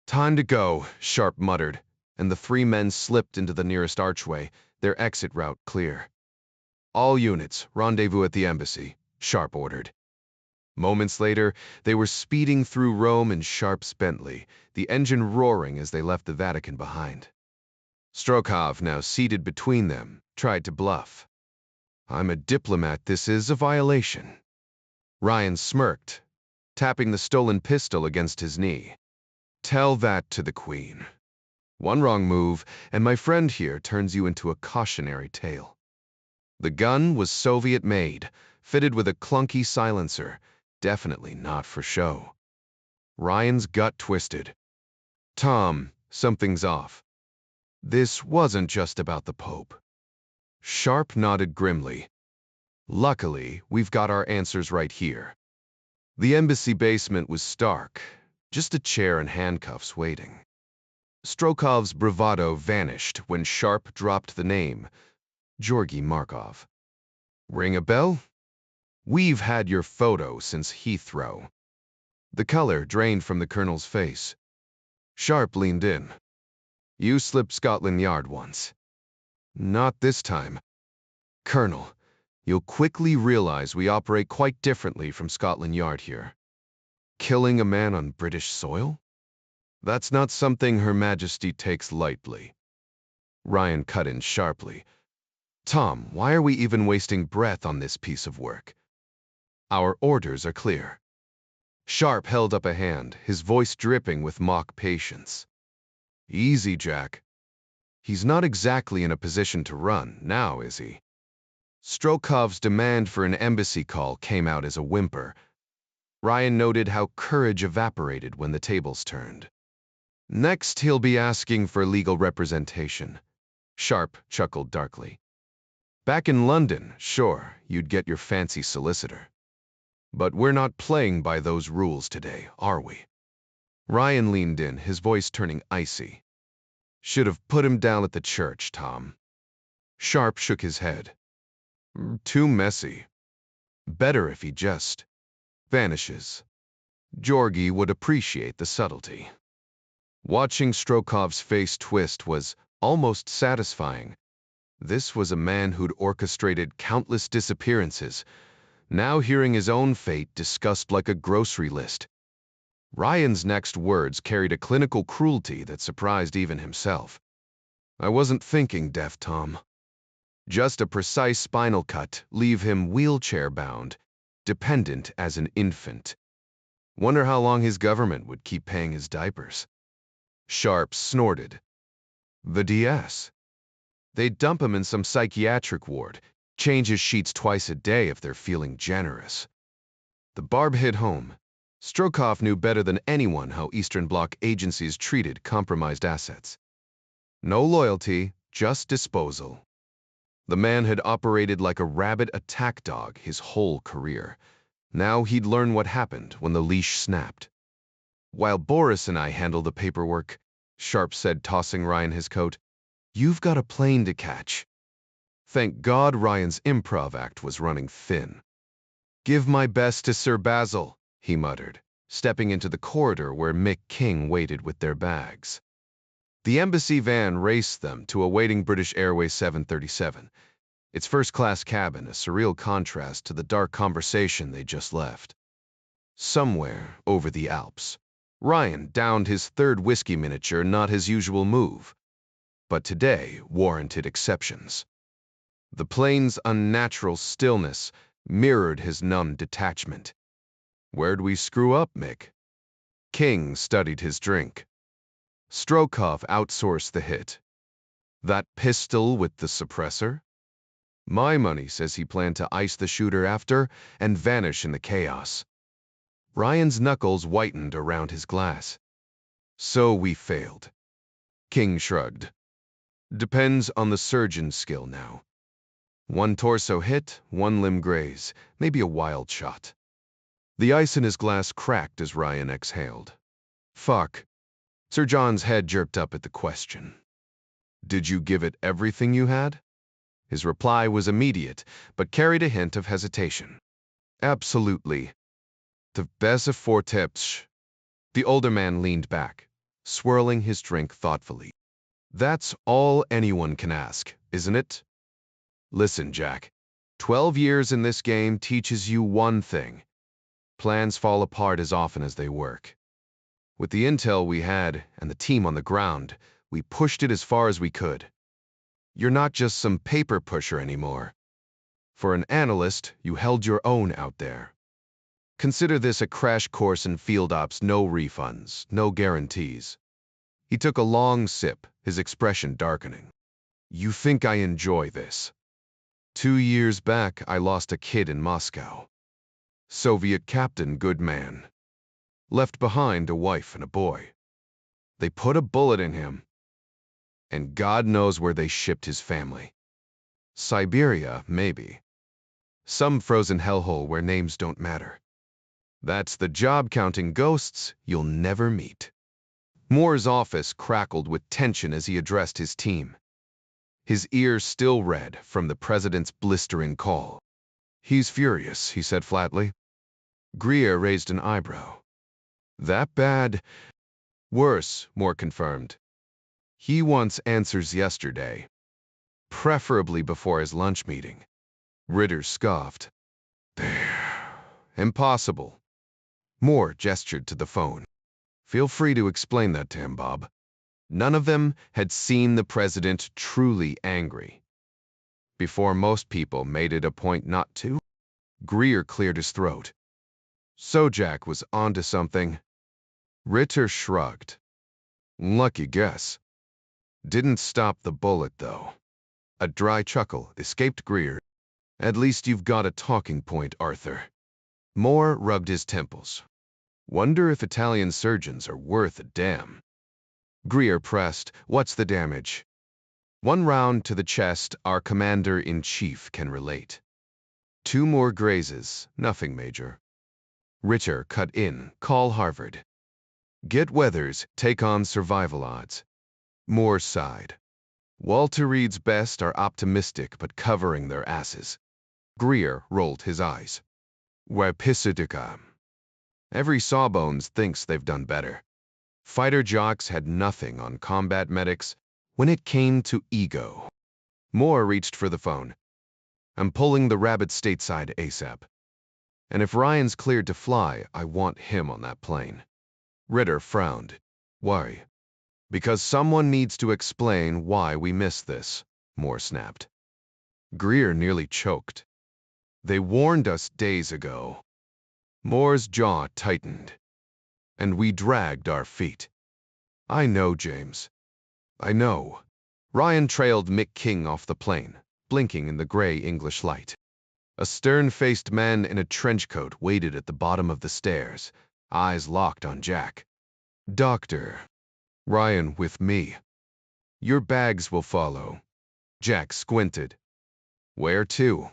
S1: Time to go, Sharp muttered, and the 3 men slipped into the nearest archway, their exit route clear. All units, rendezvous at the embassy, Sharp ordered. Moments later, they were speeding through Rome in Sharp's Bentley, the engine roaring as they left the Vatican behind. Strokov, now seated between them, tried to bluff. I'm a diplomat, this is a violation. Ryan smirked, tapping the stolen pistol against his knee. Tell that to the Queen. One wrong move, and my friend here turns you into a cautionary tale. The gun was Soviet-made, fitted with a clunky silencer, definitely not for show. Ryan's gut twisted. Tom, something's off. This wasn't just about the Pope. Sharp nodded grimly. Luckily, we've got our answers right here. The embassy basement was stark, just a chair and handcuffs waiting. Strokov's bravado vanished when Sharp dropped the name, Georgy Markov. Ring a bell? We've had your photo since Heathrow. The color drained from the colonel's face. Sharp leaned in. You slipped Scotland Yard once. Not this time. Colonel, you'll quickly realize we operate quite differently from Scotland Yard here. Killing a man on British soil? That's not something Her Majesty takes lightly. Ryan cut in sharply. Tom, why are we even wasting breath on this piece of work? Our orders are clear. Sharp held up a hand, his voice dripping with mock patience. Easy, Jack. He's not exactly in a position to run, now, is he? Strokov's demand for an embassy call came out as a whimper. Ryan noted how courage evaporated when the tables turned. Next, he'll be asking for legal representation. Sharp chuckled darkly. Back in London, sure, you'd get your fancy solicitor. But we're not playing by those rules today, are we? Ryan leaned in, his voice turning icy. Should have put him down at the church, Tom. Sharp shook his head. Too messy. Better if he just vanishes. Georgi would appreciate the subtlety. Watching Strokov's face twist was almost satisfying. This was a man who'd orchestrated countless disappearances, now hearing his own fate discussed like a grocery list. Ryan's next words carried a clinical cruelty that surprised even himself. I wasn't thinking death, Tom. Just a precise spinal cut, leave him wheelchair-bound, dependent as an infant. Wonder how long his government would keep paying his diapers. Sharp snorted. The DS. They'd dump him in some psychiatric ward, change his sheets twice a day if they're feeling generous. The barb hit home. Strokov knew better than anyone how Eastern Bloc agencies treated compromised assets. No loyalty, just disposal. The man had operated like a rabid attack dog his whole career. Now he'd learn what happened when the leash snapped. While Boris and I handle the paperwork, Sharp said, tossing Ryan his coat, you've got a plane to catch. Thank God Ryan's improv act was running thin. Give my best to Sir Basil, he muttered, stepping into the corridor where Mick King waited with their bags. The embassy van raced them to a waiting British Airways 737, its first-class cabin a surreal contrast to the dark conversation they just left. Somewhere over the Alps, Ryan downed his third whiskey miniature, not his usual move, but today warranted exceptions. The plane's unnatural stillness mirrored his numb detachment. Where'd we screw up, Mick? King studied his drink. Strokov outsourced the hit. That pistol with the suppressor? My money says he planned to ice the shooter after and vanish in the chaos. Ryan's knuckles whitened around his glass. So we failed. King shrugged. Depends on the surgeon's skill now. One torso hit, one limb graze, maybe a wild shot. The ice in his glass cracked as Ryan exhaled. Fuck. Sir John's head jerked up at the question. Did you give it everything you had? His reply was immediate, but carried a hint of hesitation. Absolutely. The best of four tips. The older man leaned back, swirling his drink thoughtfully. That's all anyone can ask, isn't it? Listen, Jack. 12 years in this game teaches you one thing. Plans fall apart as often as they work. With the intel we had and the team on the ground, we pushed it as far as we could. You're not just some paper pusher anymore. For an analyst, you held your own out there. Consider this a crash course in field ops, no refunds, no guarantees. He took a long sip, his expression darkening. You think I enjoy this? 2 years back, I lost a kid in Moscow. Soviet captain, good man. Left behind a wife and a boy. They put a bullet in him. And God knows where they shipped his family. Siberia, maybe. Some frozen hellhole where names don't matter. That's the job-counting ghosts you'll never meet. Moore's office crackled with tension as he addressed his team. His ears still red from the president's blistering call. He's furious, he said flatly. Greer raised an eyebrow. That bad? Worse, Moore confirmed. He wants answers yesterday. Preferably before his lunch meeting. Ritter scoffed. Impossible. Moore gestured to the phone. Feel free to explain that to him, Bob. None of them had seen the president truly angry. Before most people made it a point not to, Greer cleared his throat. So Jack was onto something. Ritter shrugged. Lucky guess. Didn't stop the bullet, though. A dry chuckle escaped Greer. At least you've got a talking point, Arthur. Moore rubbed his temples. Wonder if Italian surgeons are worth a damn. Greer pressed. What's the damage? One round to the chest, our commander-in-chief can relate. 2 more grazes, nothing major. Ritter cut in. Call Harvard. Get Weathers, take on survival odds. Moore sighed. Walter Reed's best are optimistic but covering their asses. Greer rolled his eyes. Wapisidica. Every sawbones thinks they've done better. Fighter jocks had nothing on combat medics when it came to ego. Moore reached for the phone. I'm pulling the rabbit stateside ASAP. And if Ryan's cleared to fly, I want him on that plane. Ritter frowned. Why? Because someone needs to explain why we missed this, Moore snapped. Greer nearly choked. They warned us days ago. Moore's jaw tightened. And we dragged our feet. I know, James. I know. Ryan trailed Mick King off the plane, blinking in the gray English light. A stern-faced man in a trench coat waited at the bottom of the stairs, eyes locked on Jack. Doctor. Ryan with me. Your bags will follow. Jack squinted. Where to?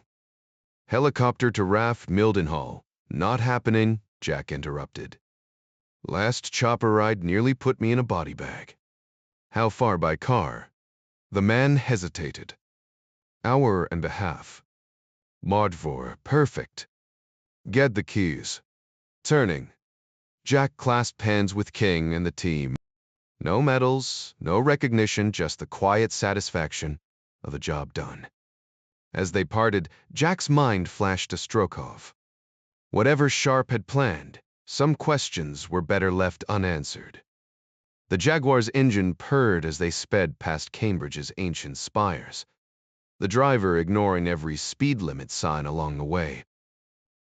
S1: Helicopter to RAF Mildenhall. Not happening, Jack interrupted. Last chopper ride nearly put me in a body bag. How far by car? The man hesitated. Hour and a half. Modvor, perfect. Get the keys. Turning. Jack clasped hands with King and the team. No medals, no recognition, just the quiet satisfaction of a job done. As they parted, Jack's mind flashed to Strokov. Whatever Sharp had planned, some questions were better left unanswered. The Jaguar's engine purred as they sped past Cambridge's ancient spires, the driver ignoring every speed limit sign along the way.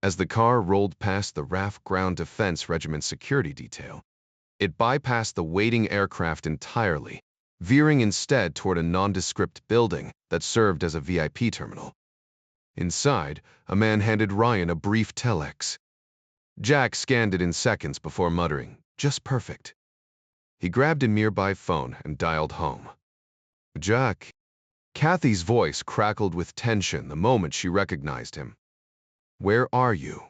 S1: As the car rolled past the RAF Ground Defense Regiment security detail, it bypassed the waiting aircraft entirely, veering instead toward a nondescript building that served as a VIP terminal. Inside, a man handed Ryan a brief telex. Jack scanned it in seconds before muttering, just perfect. He grabbed a nearby phone and dialed home. Jack. Kathy's voice crackled with tension the moment she recognized him. Where are you?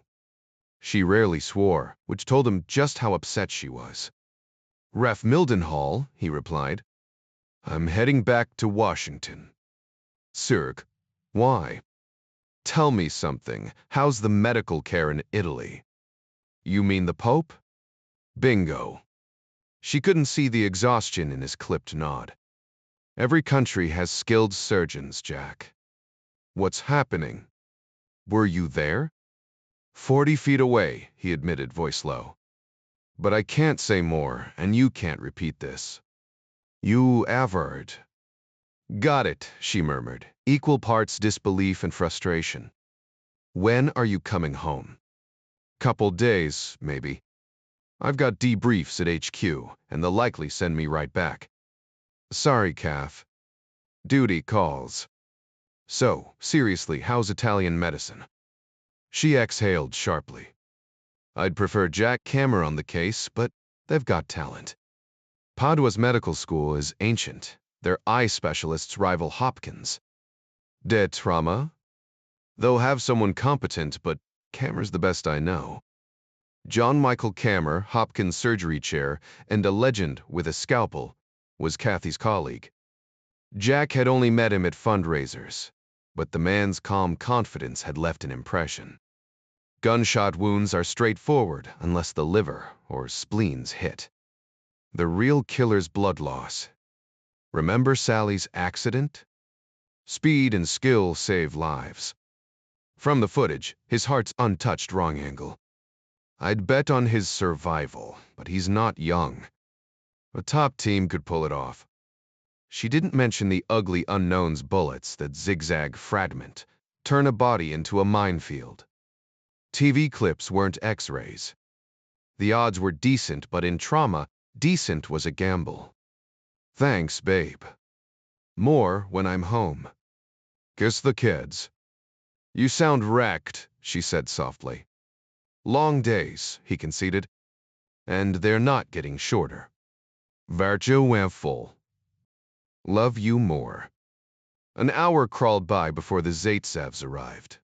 S1: She rarely swore, which told him just how upset she was. Ref Mildenhall, he replied. I'm heading back to Washington. Zurich. Why? Tell me something. How's the medical care in Italy? You mean the Pope? Bingo. She couldn't see the exhaustion in his clipped nod. Every country has skilled surgeons, Jack. What's happening? Were you there? 40 feet away, he admitted, voice low. But I can't say more, and you can't repeat this. You averred. Got it, she murmured, equal parts disbelief and frustration. When are you coming home? Couple days, maybe. I've got debriefs at HQ, and they'll likely send me right back. Sorry, Kath. Duty calls. So, seriously, how's Italian medicine? She exhaled sharply. I'd prefer Jack Kammer on the case, but they've got talent. Padua's medical school is ancient. Their eye specialists rival Hopkins. De trauma? They'll have someone competent, but Kammer's the best I know. John Michael Kammer, Hopkins surgery chair, and a legend with a scalpel, was Kathy's colleague. Jack had only met him at fundraisers, but the man's calm confidence had left an impression. Gunshot wounds are straightforward unless the liver or spleens hit. The real killer's blood loss. Remember Sally's accident? Speed and skill save lives. From the footage, his heart's untouched wrong angle. I'd bet on his survival, but he's not young. A top team could pull it off. She didn't mention the ugly unknown's bullets that zigzag fragment, turn a body into a minefield. TV clips weren't X-rays. The odds were decent, but in trauma, decent was a gamble. Thanks, babe. More when I'm home. Kiss the kids. You sound wrecked, she said softly. Long days, he conceded. And they're not getting shorter. Varcho went full. Love you more. An hour crawled by before the Zaitsevs arrived.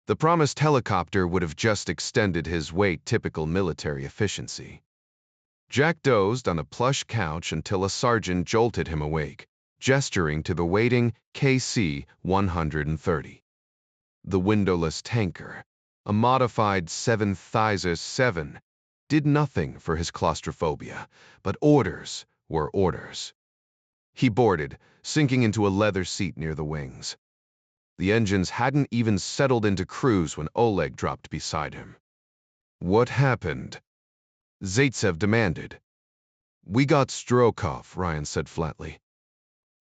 S1: The promised helicopter would have just extended his wait, typical military efficiency. Jack dozed on a plush couch until a sergeant jolted him awake, gesturing to the waiting KC-130. The windowless tanker, a modified 737, did nothing for his claustrophobia, but orders were orders. He boarded, sinking into a leather seat near the wings. The engines hadn't even settled into cruise when Oleg dropped beside him. What happened? Zaitsev demanded. We got Strokov, Ryan said flatly.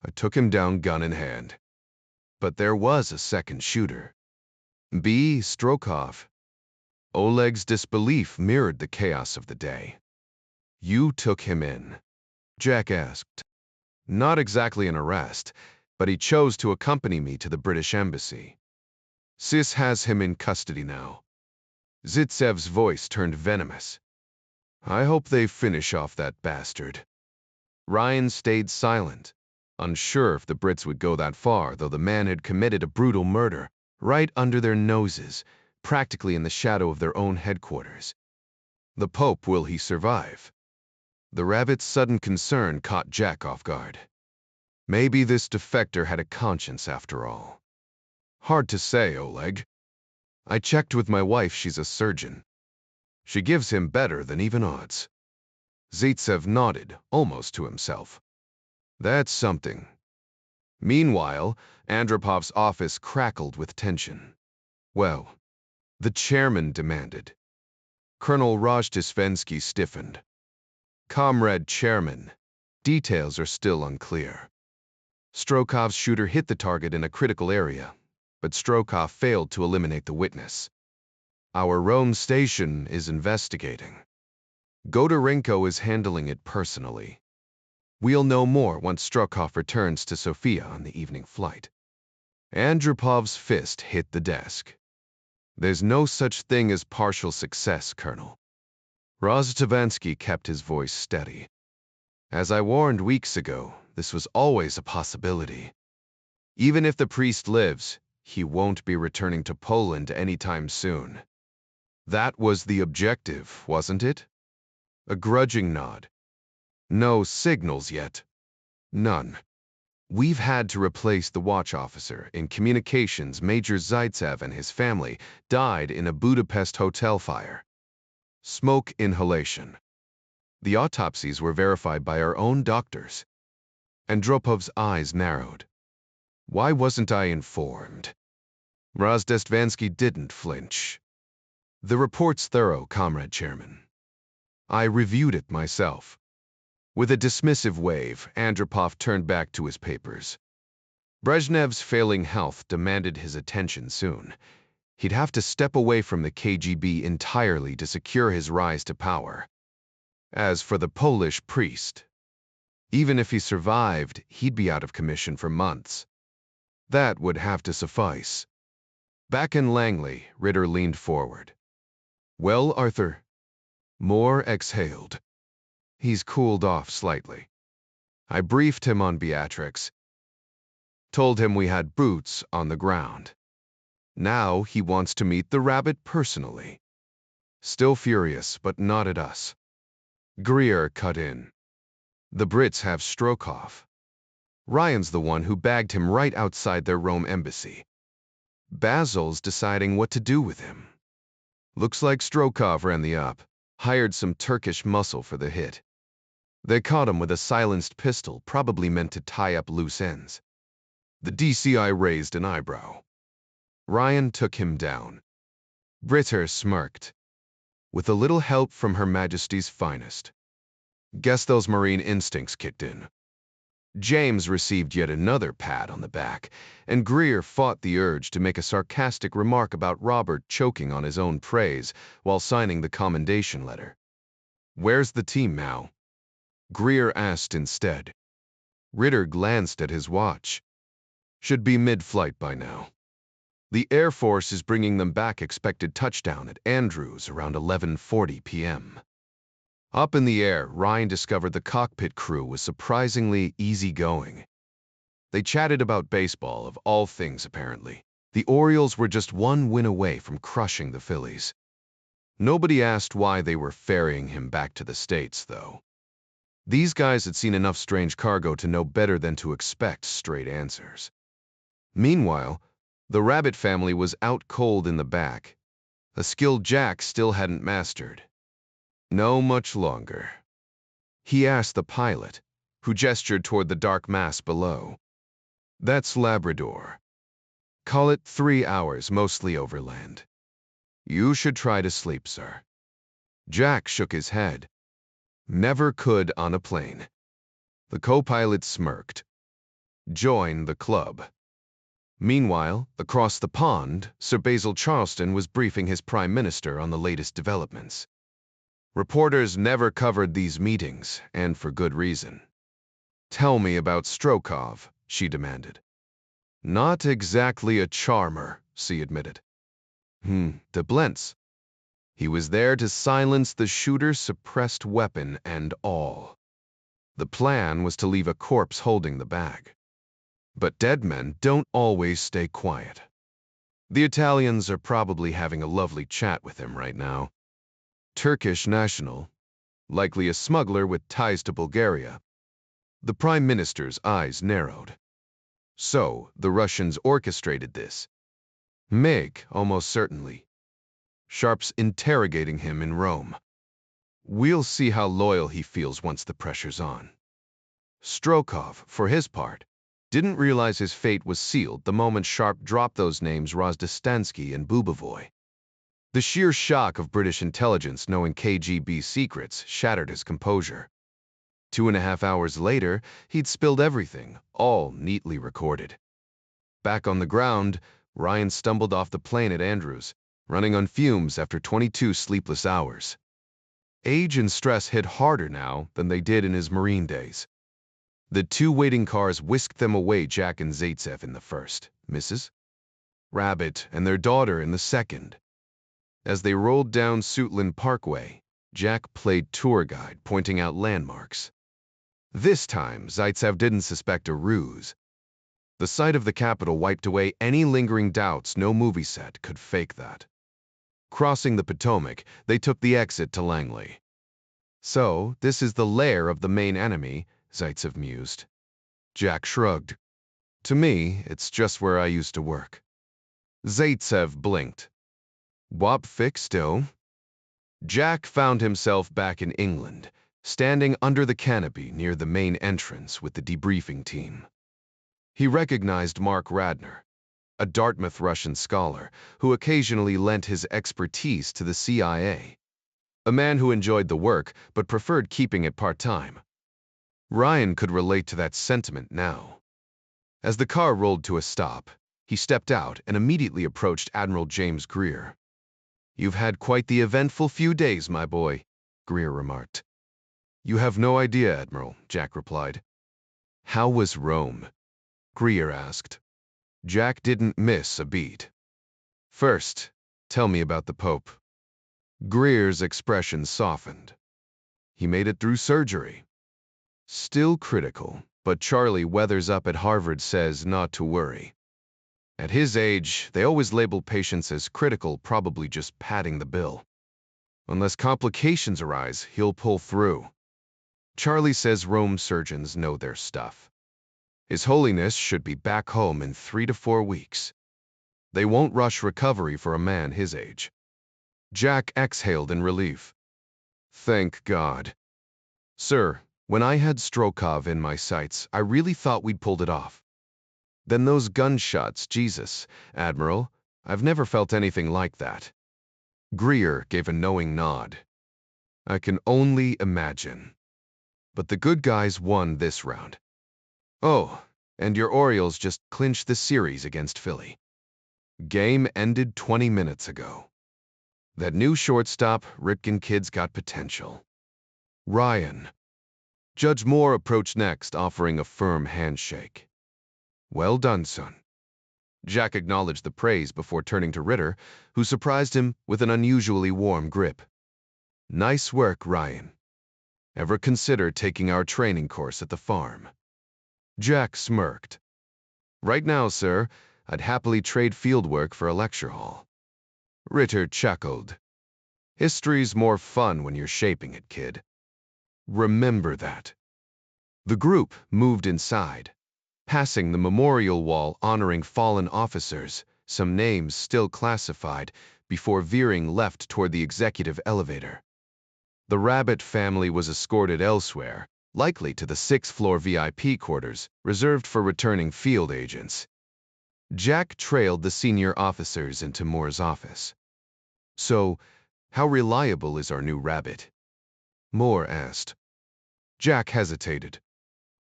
S1: I took him down gun in hand. But there was a second shooter. B. Strokov. Oleg's disbelief mirrored the chaos of the day. You took him in, Jack asked. Not exactly an arrest, but he chose to accompany me to the British embassy. Sis has him in custody now. Zaitsev's voice turned venomous. I hope they finish off that bastard. Ryan stayed silent, unsure if the Brits would go that far, though the man had committed a brutal murder right under their noses, practically in the shadow of their own headquarters. The Pope, will he survive? The rabbit's sudden concern caught Jack off guard. Maybe this defector had a conscience after all. Hard to say, Oleg. I checked with my wife, she's a surgeon. She gives him better than even odds. Zaitsev nodded, almost to himself. That's something. Meanwhile, Andropov's office crackled with tension. Well, the chairman demanded. Colonel Rozhdestvensky stiffened. Comrade Chairman, details are still unclear. Strokov's shooter hit the target in a critical area, but Strokov failed to eliminate the witness. Our Rome station is investigating. Godorenko is handling it personally. We'll know more once Strokov returns to Sofia on the evening flight. Andropov's fist hit the desk. There's no such thing as partial success, Colonel. Rozhdestvensky kept his voice steady. As I warned weeks ago, this was always a possibility. Even if the priest lives, he won't be returning to Poland anytime soon. That was the objective, wasn't it? A grudging nod. No signals yet. None. We've had to replace the watch officer. In communications, Major Zaitsev and his family died in a Budapest hotel fire. Smoke inhalation. The autopsies were verified by our own doctors. Andropov's eyes narrowed. Why wasn't I informed? Rozhdestvensky didn't flinch. The report's thorough, Comrade Chairman. I reviewed it myself. With a dismissive wave, Andropov turned back to his papers. Brezhnev's failing health demanded his attention soon. He'd have to step away from the KGB entirely to secure his rise to power. As for the Polish priest, even if he survived, he'd be out of commission for months. That would have to suffice. Back in Langley, Ritter leaned forward. Well, Arthur? Moore exhaled. He's cooled off slightly. I briefed him on Beatrix. Told him we had boots on the ground. Now he wants to meet the rabbit personally. Still furious, but not at us. Greer cut in. The Brits have Strokov. Ryan's the one who bagged him right outside their Rome embassy. Basil's deciding what to do with him. Looks like Strokov ran the up, hired some Turkish muscle for the hit. They caught him with a silenced pistol, probably meant to tie up loose ends. The DCI raised an eyebrow. Ryan took him down. Ritter smirked. With a little help from Her Majesty's finest. Guess those Marine instincts kicked in. James received yet another pat on the back, and Greer fought the urge to make a sarcastic remark about Robert choking on his own praise while signing the commendation letter. "Where's the team now?" Greer asked instead. Ritter glanced at his watch. "Should be mid-flight by now. The Air Force is bringing them back expected touchdown at Andrews around 11:40 p.m. Up in the air, Ryan discovered the cockpit crew was surprisingly easygoing. They chatted about baseball, of all things apparently. The Orioles were just one win away from crushing the Phillies. Nobody asked why they were ferrying him back to the States, though. These guys had seen enough strange cargo to know better than to expect straight answers. Meanwhile, the Rabbit family was out cold in the back, a skill Jack still hadn't mastered. "No much longer," he asked the pilot, who gestured toward the dark mass below. "That's Labrador. Call it 3 hours, mostly overland. You should try to sleep, sir." Jack shook his head. "Never could on a plane." The co-pilot smirked. "Join the club." Meanwhile, across the pond, Sir Basil Charleston was briefing his prime minister on the latest developments. Reporters never covered these meetings, and for good reason. "Tell me about Strokov," she demanded. "Not exactly a charmer," she admitted. De Blentz. He was there to silence the shooter's suppressed weapon and all. The plan was to leave a corpse holding the bag. But dead men don't always stay quiet. The Italians are probably having a lovely chat with him right now. Turkish national, likely a smuggler with ties to Bulgaria. The Prime Minister's eyes narrowed. So, the Russians orchestrated this. Meg, almost certainly. Sharp's interrogating him in Rome. We'll see how loyal he feels once the pressure's on. Strokov, for his part, didn't realize his fate was sealed the moment Sharp dropped those names Rozdostansky and Bubavoy. The sheer shock of British intelligence knowing KGB secrets shattered his composure. 2.5 hours later, he'd spilled everything, all neatly recorded. Back on the ground, Ryan stumbled off the plane at Andrews, running on fumes after 22 sleepless hours. Age and stress hit harder now than they did in his Marine days. The 2 waiting cars whisked them away, Jack and Zaitsev in the first, Mrs. Rabbit and their daughter in the second. As they rolled down Suitland Parkway, Jack played tour guide, pointing out landmarks. This time, Zaitsev didn't suspect a ruse. The sight of the capital wiped away any lingering doubts no movie set could fake that. Crossing the Potomac, they took the exit to Langley. "So, this is the lair of the main enemy," Zaitsev mused. Jack shrugged. "To me, it's just where I used to work." Zaitsev blinked. "Wop fixed still?" Jack found himself back in England, standing under the canopy near the main entrance with the debriefing team. He recognized Mark Radner, a Dartmouth Russian scholar who occasionally lent his expertise to the CIA, a man who enjoyed the work but preferred keeping it part-time. Ryan could relate to that sentiment now. As the car rolled to a stop, he stepped out and immediately approached Admiral James Greer. "You've had quite the eventful few days, my boy," Greer remarked. "You have no idea, Admiral," Jack replied. "How was Rome?" Greer asked. Jack didn't miss a beat. "First, tell me about the Pope." Greer's expression softened. "He made it through surgery. Still critical, but Charlie Weathers up at Harvard says not to worry. At his age, they always label patients as critical, probably just padding the bill. Unless complications arise, he'll pull through. Charlie says Rome surgeons know their stuff. His Holiness should be back home in 3 to 4 weeks. They won't rush recovery for a man his age." Jack exhaled in relief. "Thank God. Sir, when I had Strokov in my sights, I really thought we'd pulled it off. Then those gunshots, Jesus, Admiral, I've never felt anything like that." Greer gave a knowing nod. "I can only imagine. But the good guys won this round. Oh, and your Orioles just clinched the series against Philly. Game ended 20 minutes ago. That new shortstop, Ripken kid's got potential. Ryan. Judge Moore approached next, offering a firm handshake. Well done, son. Jack acknowledged the praise before turning to Ritter, who surprised him with an unusually warm grip. Nice work, Ryan. Ever consider taking our training course at the farm? Jack smirked. Right now, sir, I'd happily trade fieldwork for a lecture hall. Ritter chuckled. History's more fun when you're shaping it, kid. Remember that. The group moved inside, passing the memorial wall honoring fallen officers, some names still classified, before veering left toward the executive elevator. The Rabbit family was escorted elsewhere, likely to the 6th-floor VIP quarters, reserved for returning field agents. Jack trailed the senior officers into Moore's office. So, how reliable is our new Rabbit? Moore asked. Jack hesitated.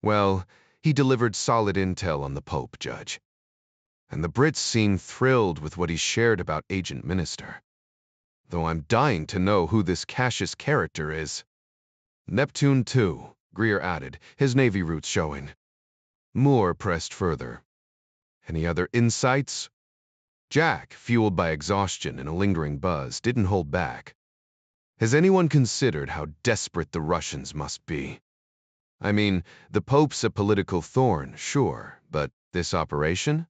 S1: Well, he delivered solid intel on the Pope, Judge. And the Brits seem thrilled with what he shared about Agent Minister. Though I'm dying to know who this Cassius character is. Neptune, too, Greer added, his Navy roots showing. Moore pressed further. Any other insights? Jack, fueled by exhaustion and a lingering buzz, didn't hold back. Has anyone considered how desperate the Russians must be? I mean, the Pope's a political thorn, sure, but this operation?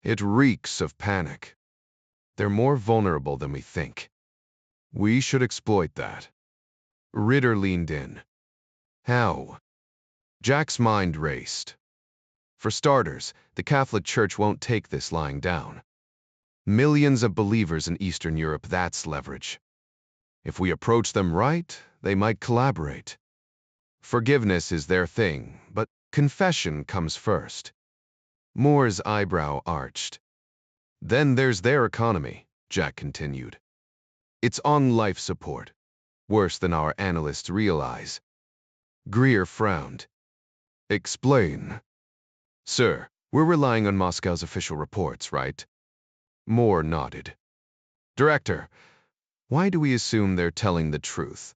S1: It reeks of panic. They're more vulnerable than we think. We should exploit that. Ritter leaned in. How? Jack's mind raced. For starters, the Catholic Church won't take this lying down. Millions of believers in Eastern Europe, that's leverage. If we approach them right, they might collaborate. Forgiveness is their thing, but confession comes first. Moore's eyebrow arched. Then there's their economy, Jack continued. It's on life support, worse than our analysts realize. Greer frowned. Explain. Sir, we're relying on Moscow's official reports, right? Moore nodded. Director, why do we assume they're telling the truth?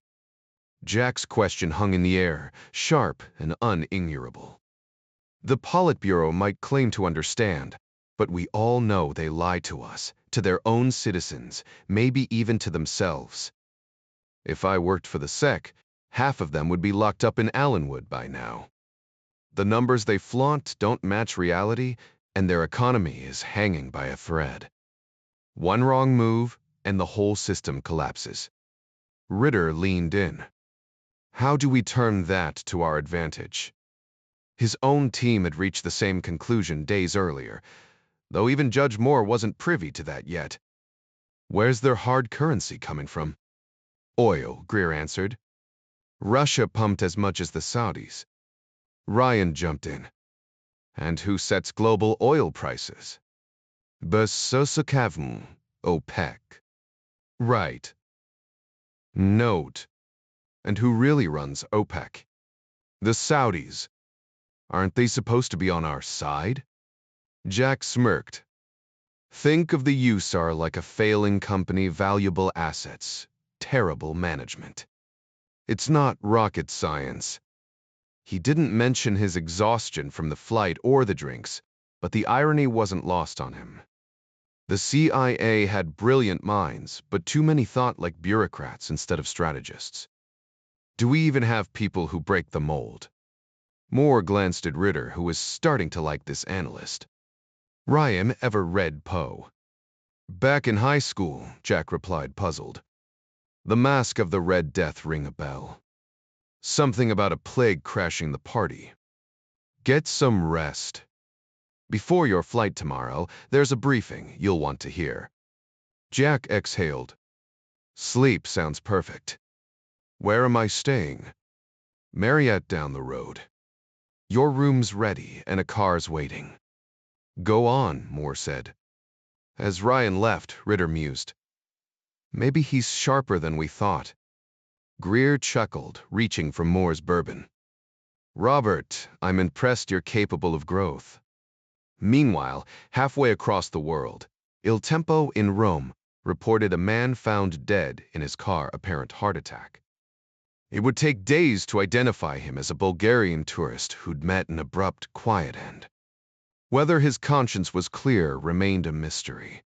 S1: Jack's question hung in the air, sharp and unignorable. The Politburo might claim to understand, but we all know they lie to us, to their own citizens, maybe even to themselves. If I worked for the SEC, half of them would be locked up in Allenwood by now. The numbers they flaunt don't match reality, and their economy is hanging by a thread. One wrong move, and the whole system collapses. Ritter leaned in. How do we turn that to our advantage? His own team had reached the same conclusion days earlier, though even Judge Moore wasn't privy to that yet. Where's their hard currency coming from? Oil, Greer answered. Russia pumped as much as the Saudis. Ryan jumped in. And who sets global oil prices? Bersosakavn, OPEC. Right. Note. And who really runs OPEC? The Saudis. Aren't they supposed to be on our side? Jack smirked. Think of the USAR like a failing company, valuable assets, terrible management. It's not rocket science. He didn't mention his exhaustion from the flight or the drinks, but the irony wasn't lost on him. The CIA had brilliant minds, but too many thought like bureaucrats instead of strategists. Do we even have people who break the mold? Moore glanced at Ritter, who was starting to like this analyst. Ryan ever read Poe? Back in high school, Jack replied, puzzled. The Mask of the Red Death ring a bell. Something about a plague crashing the party. Get some rest. Before your flight tomorrow, there's a briefing you'll want to hear. Jack exhaled. Sleep sounds perfect. Where am I staying? Marriott down the road. Your room's ready and a car's waiting. Go on, Moore said. As Ryan left, Ritter mused. Maybe he's sharper than we thought. Greer chuckled, reaching for Moore's bourbon. Robert, I'm impressed you're capable of growth. Meanwhile, halfway across the world, Il Tempo in Rome reported a man found dead in his car, apparent heart attack. It would take days to identify him as a Bulgarian tourist who'd met an abrupt, quiet end. Whether his conscience was clear remained a mystery.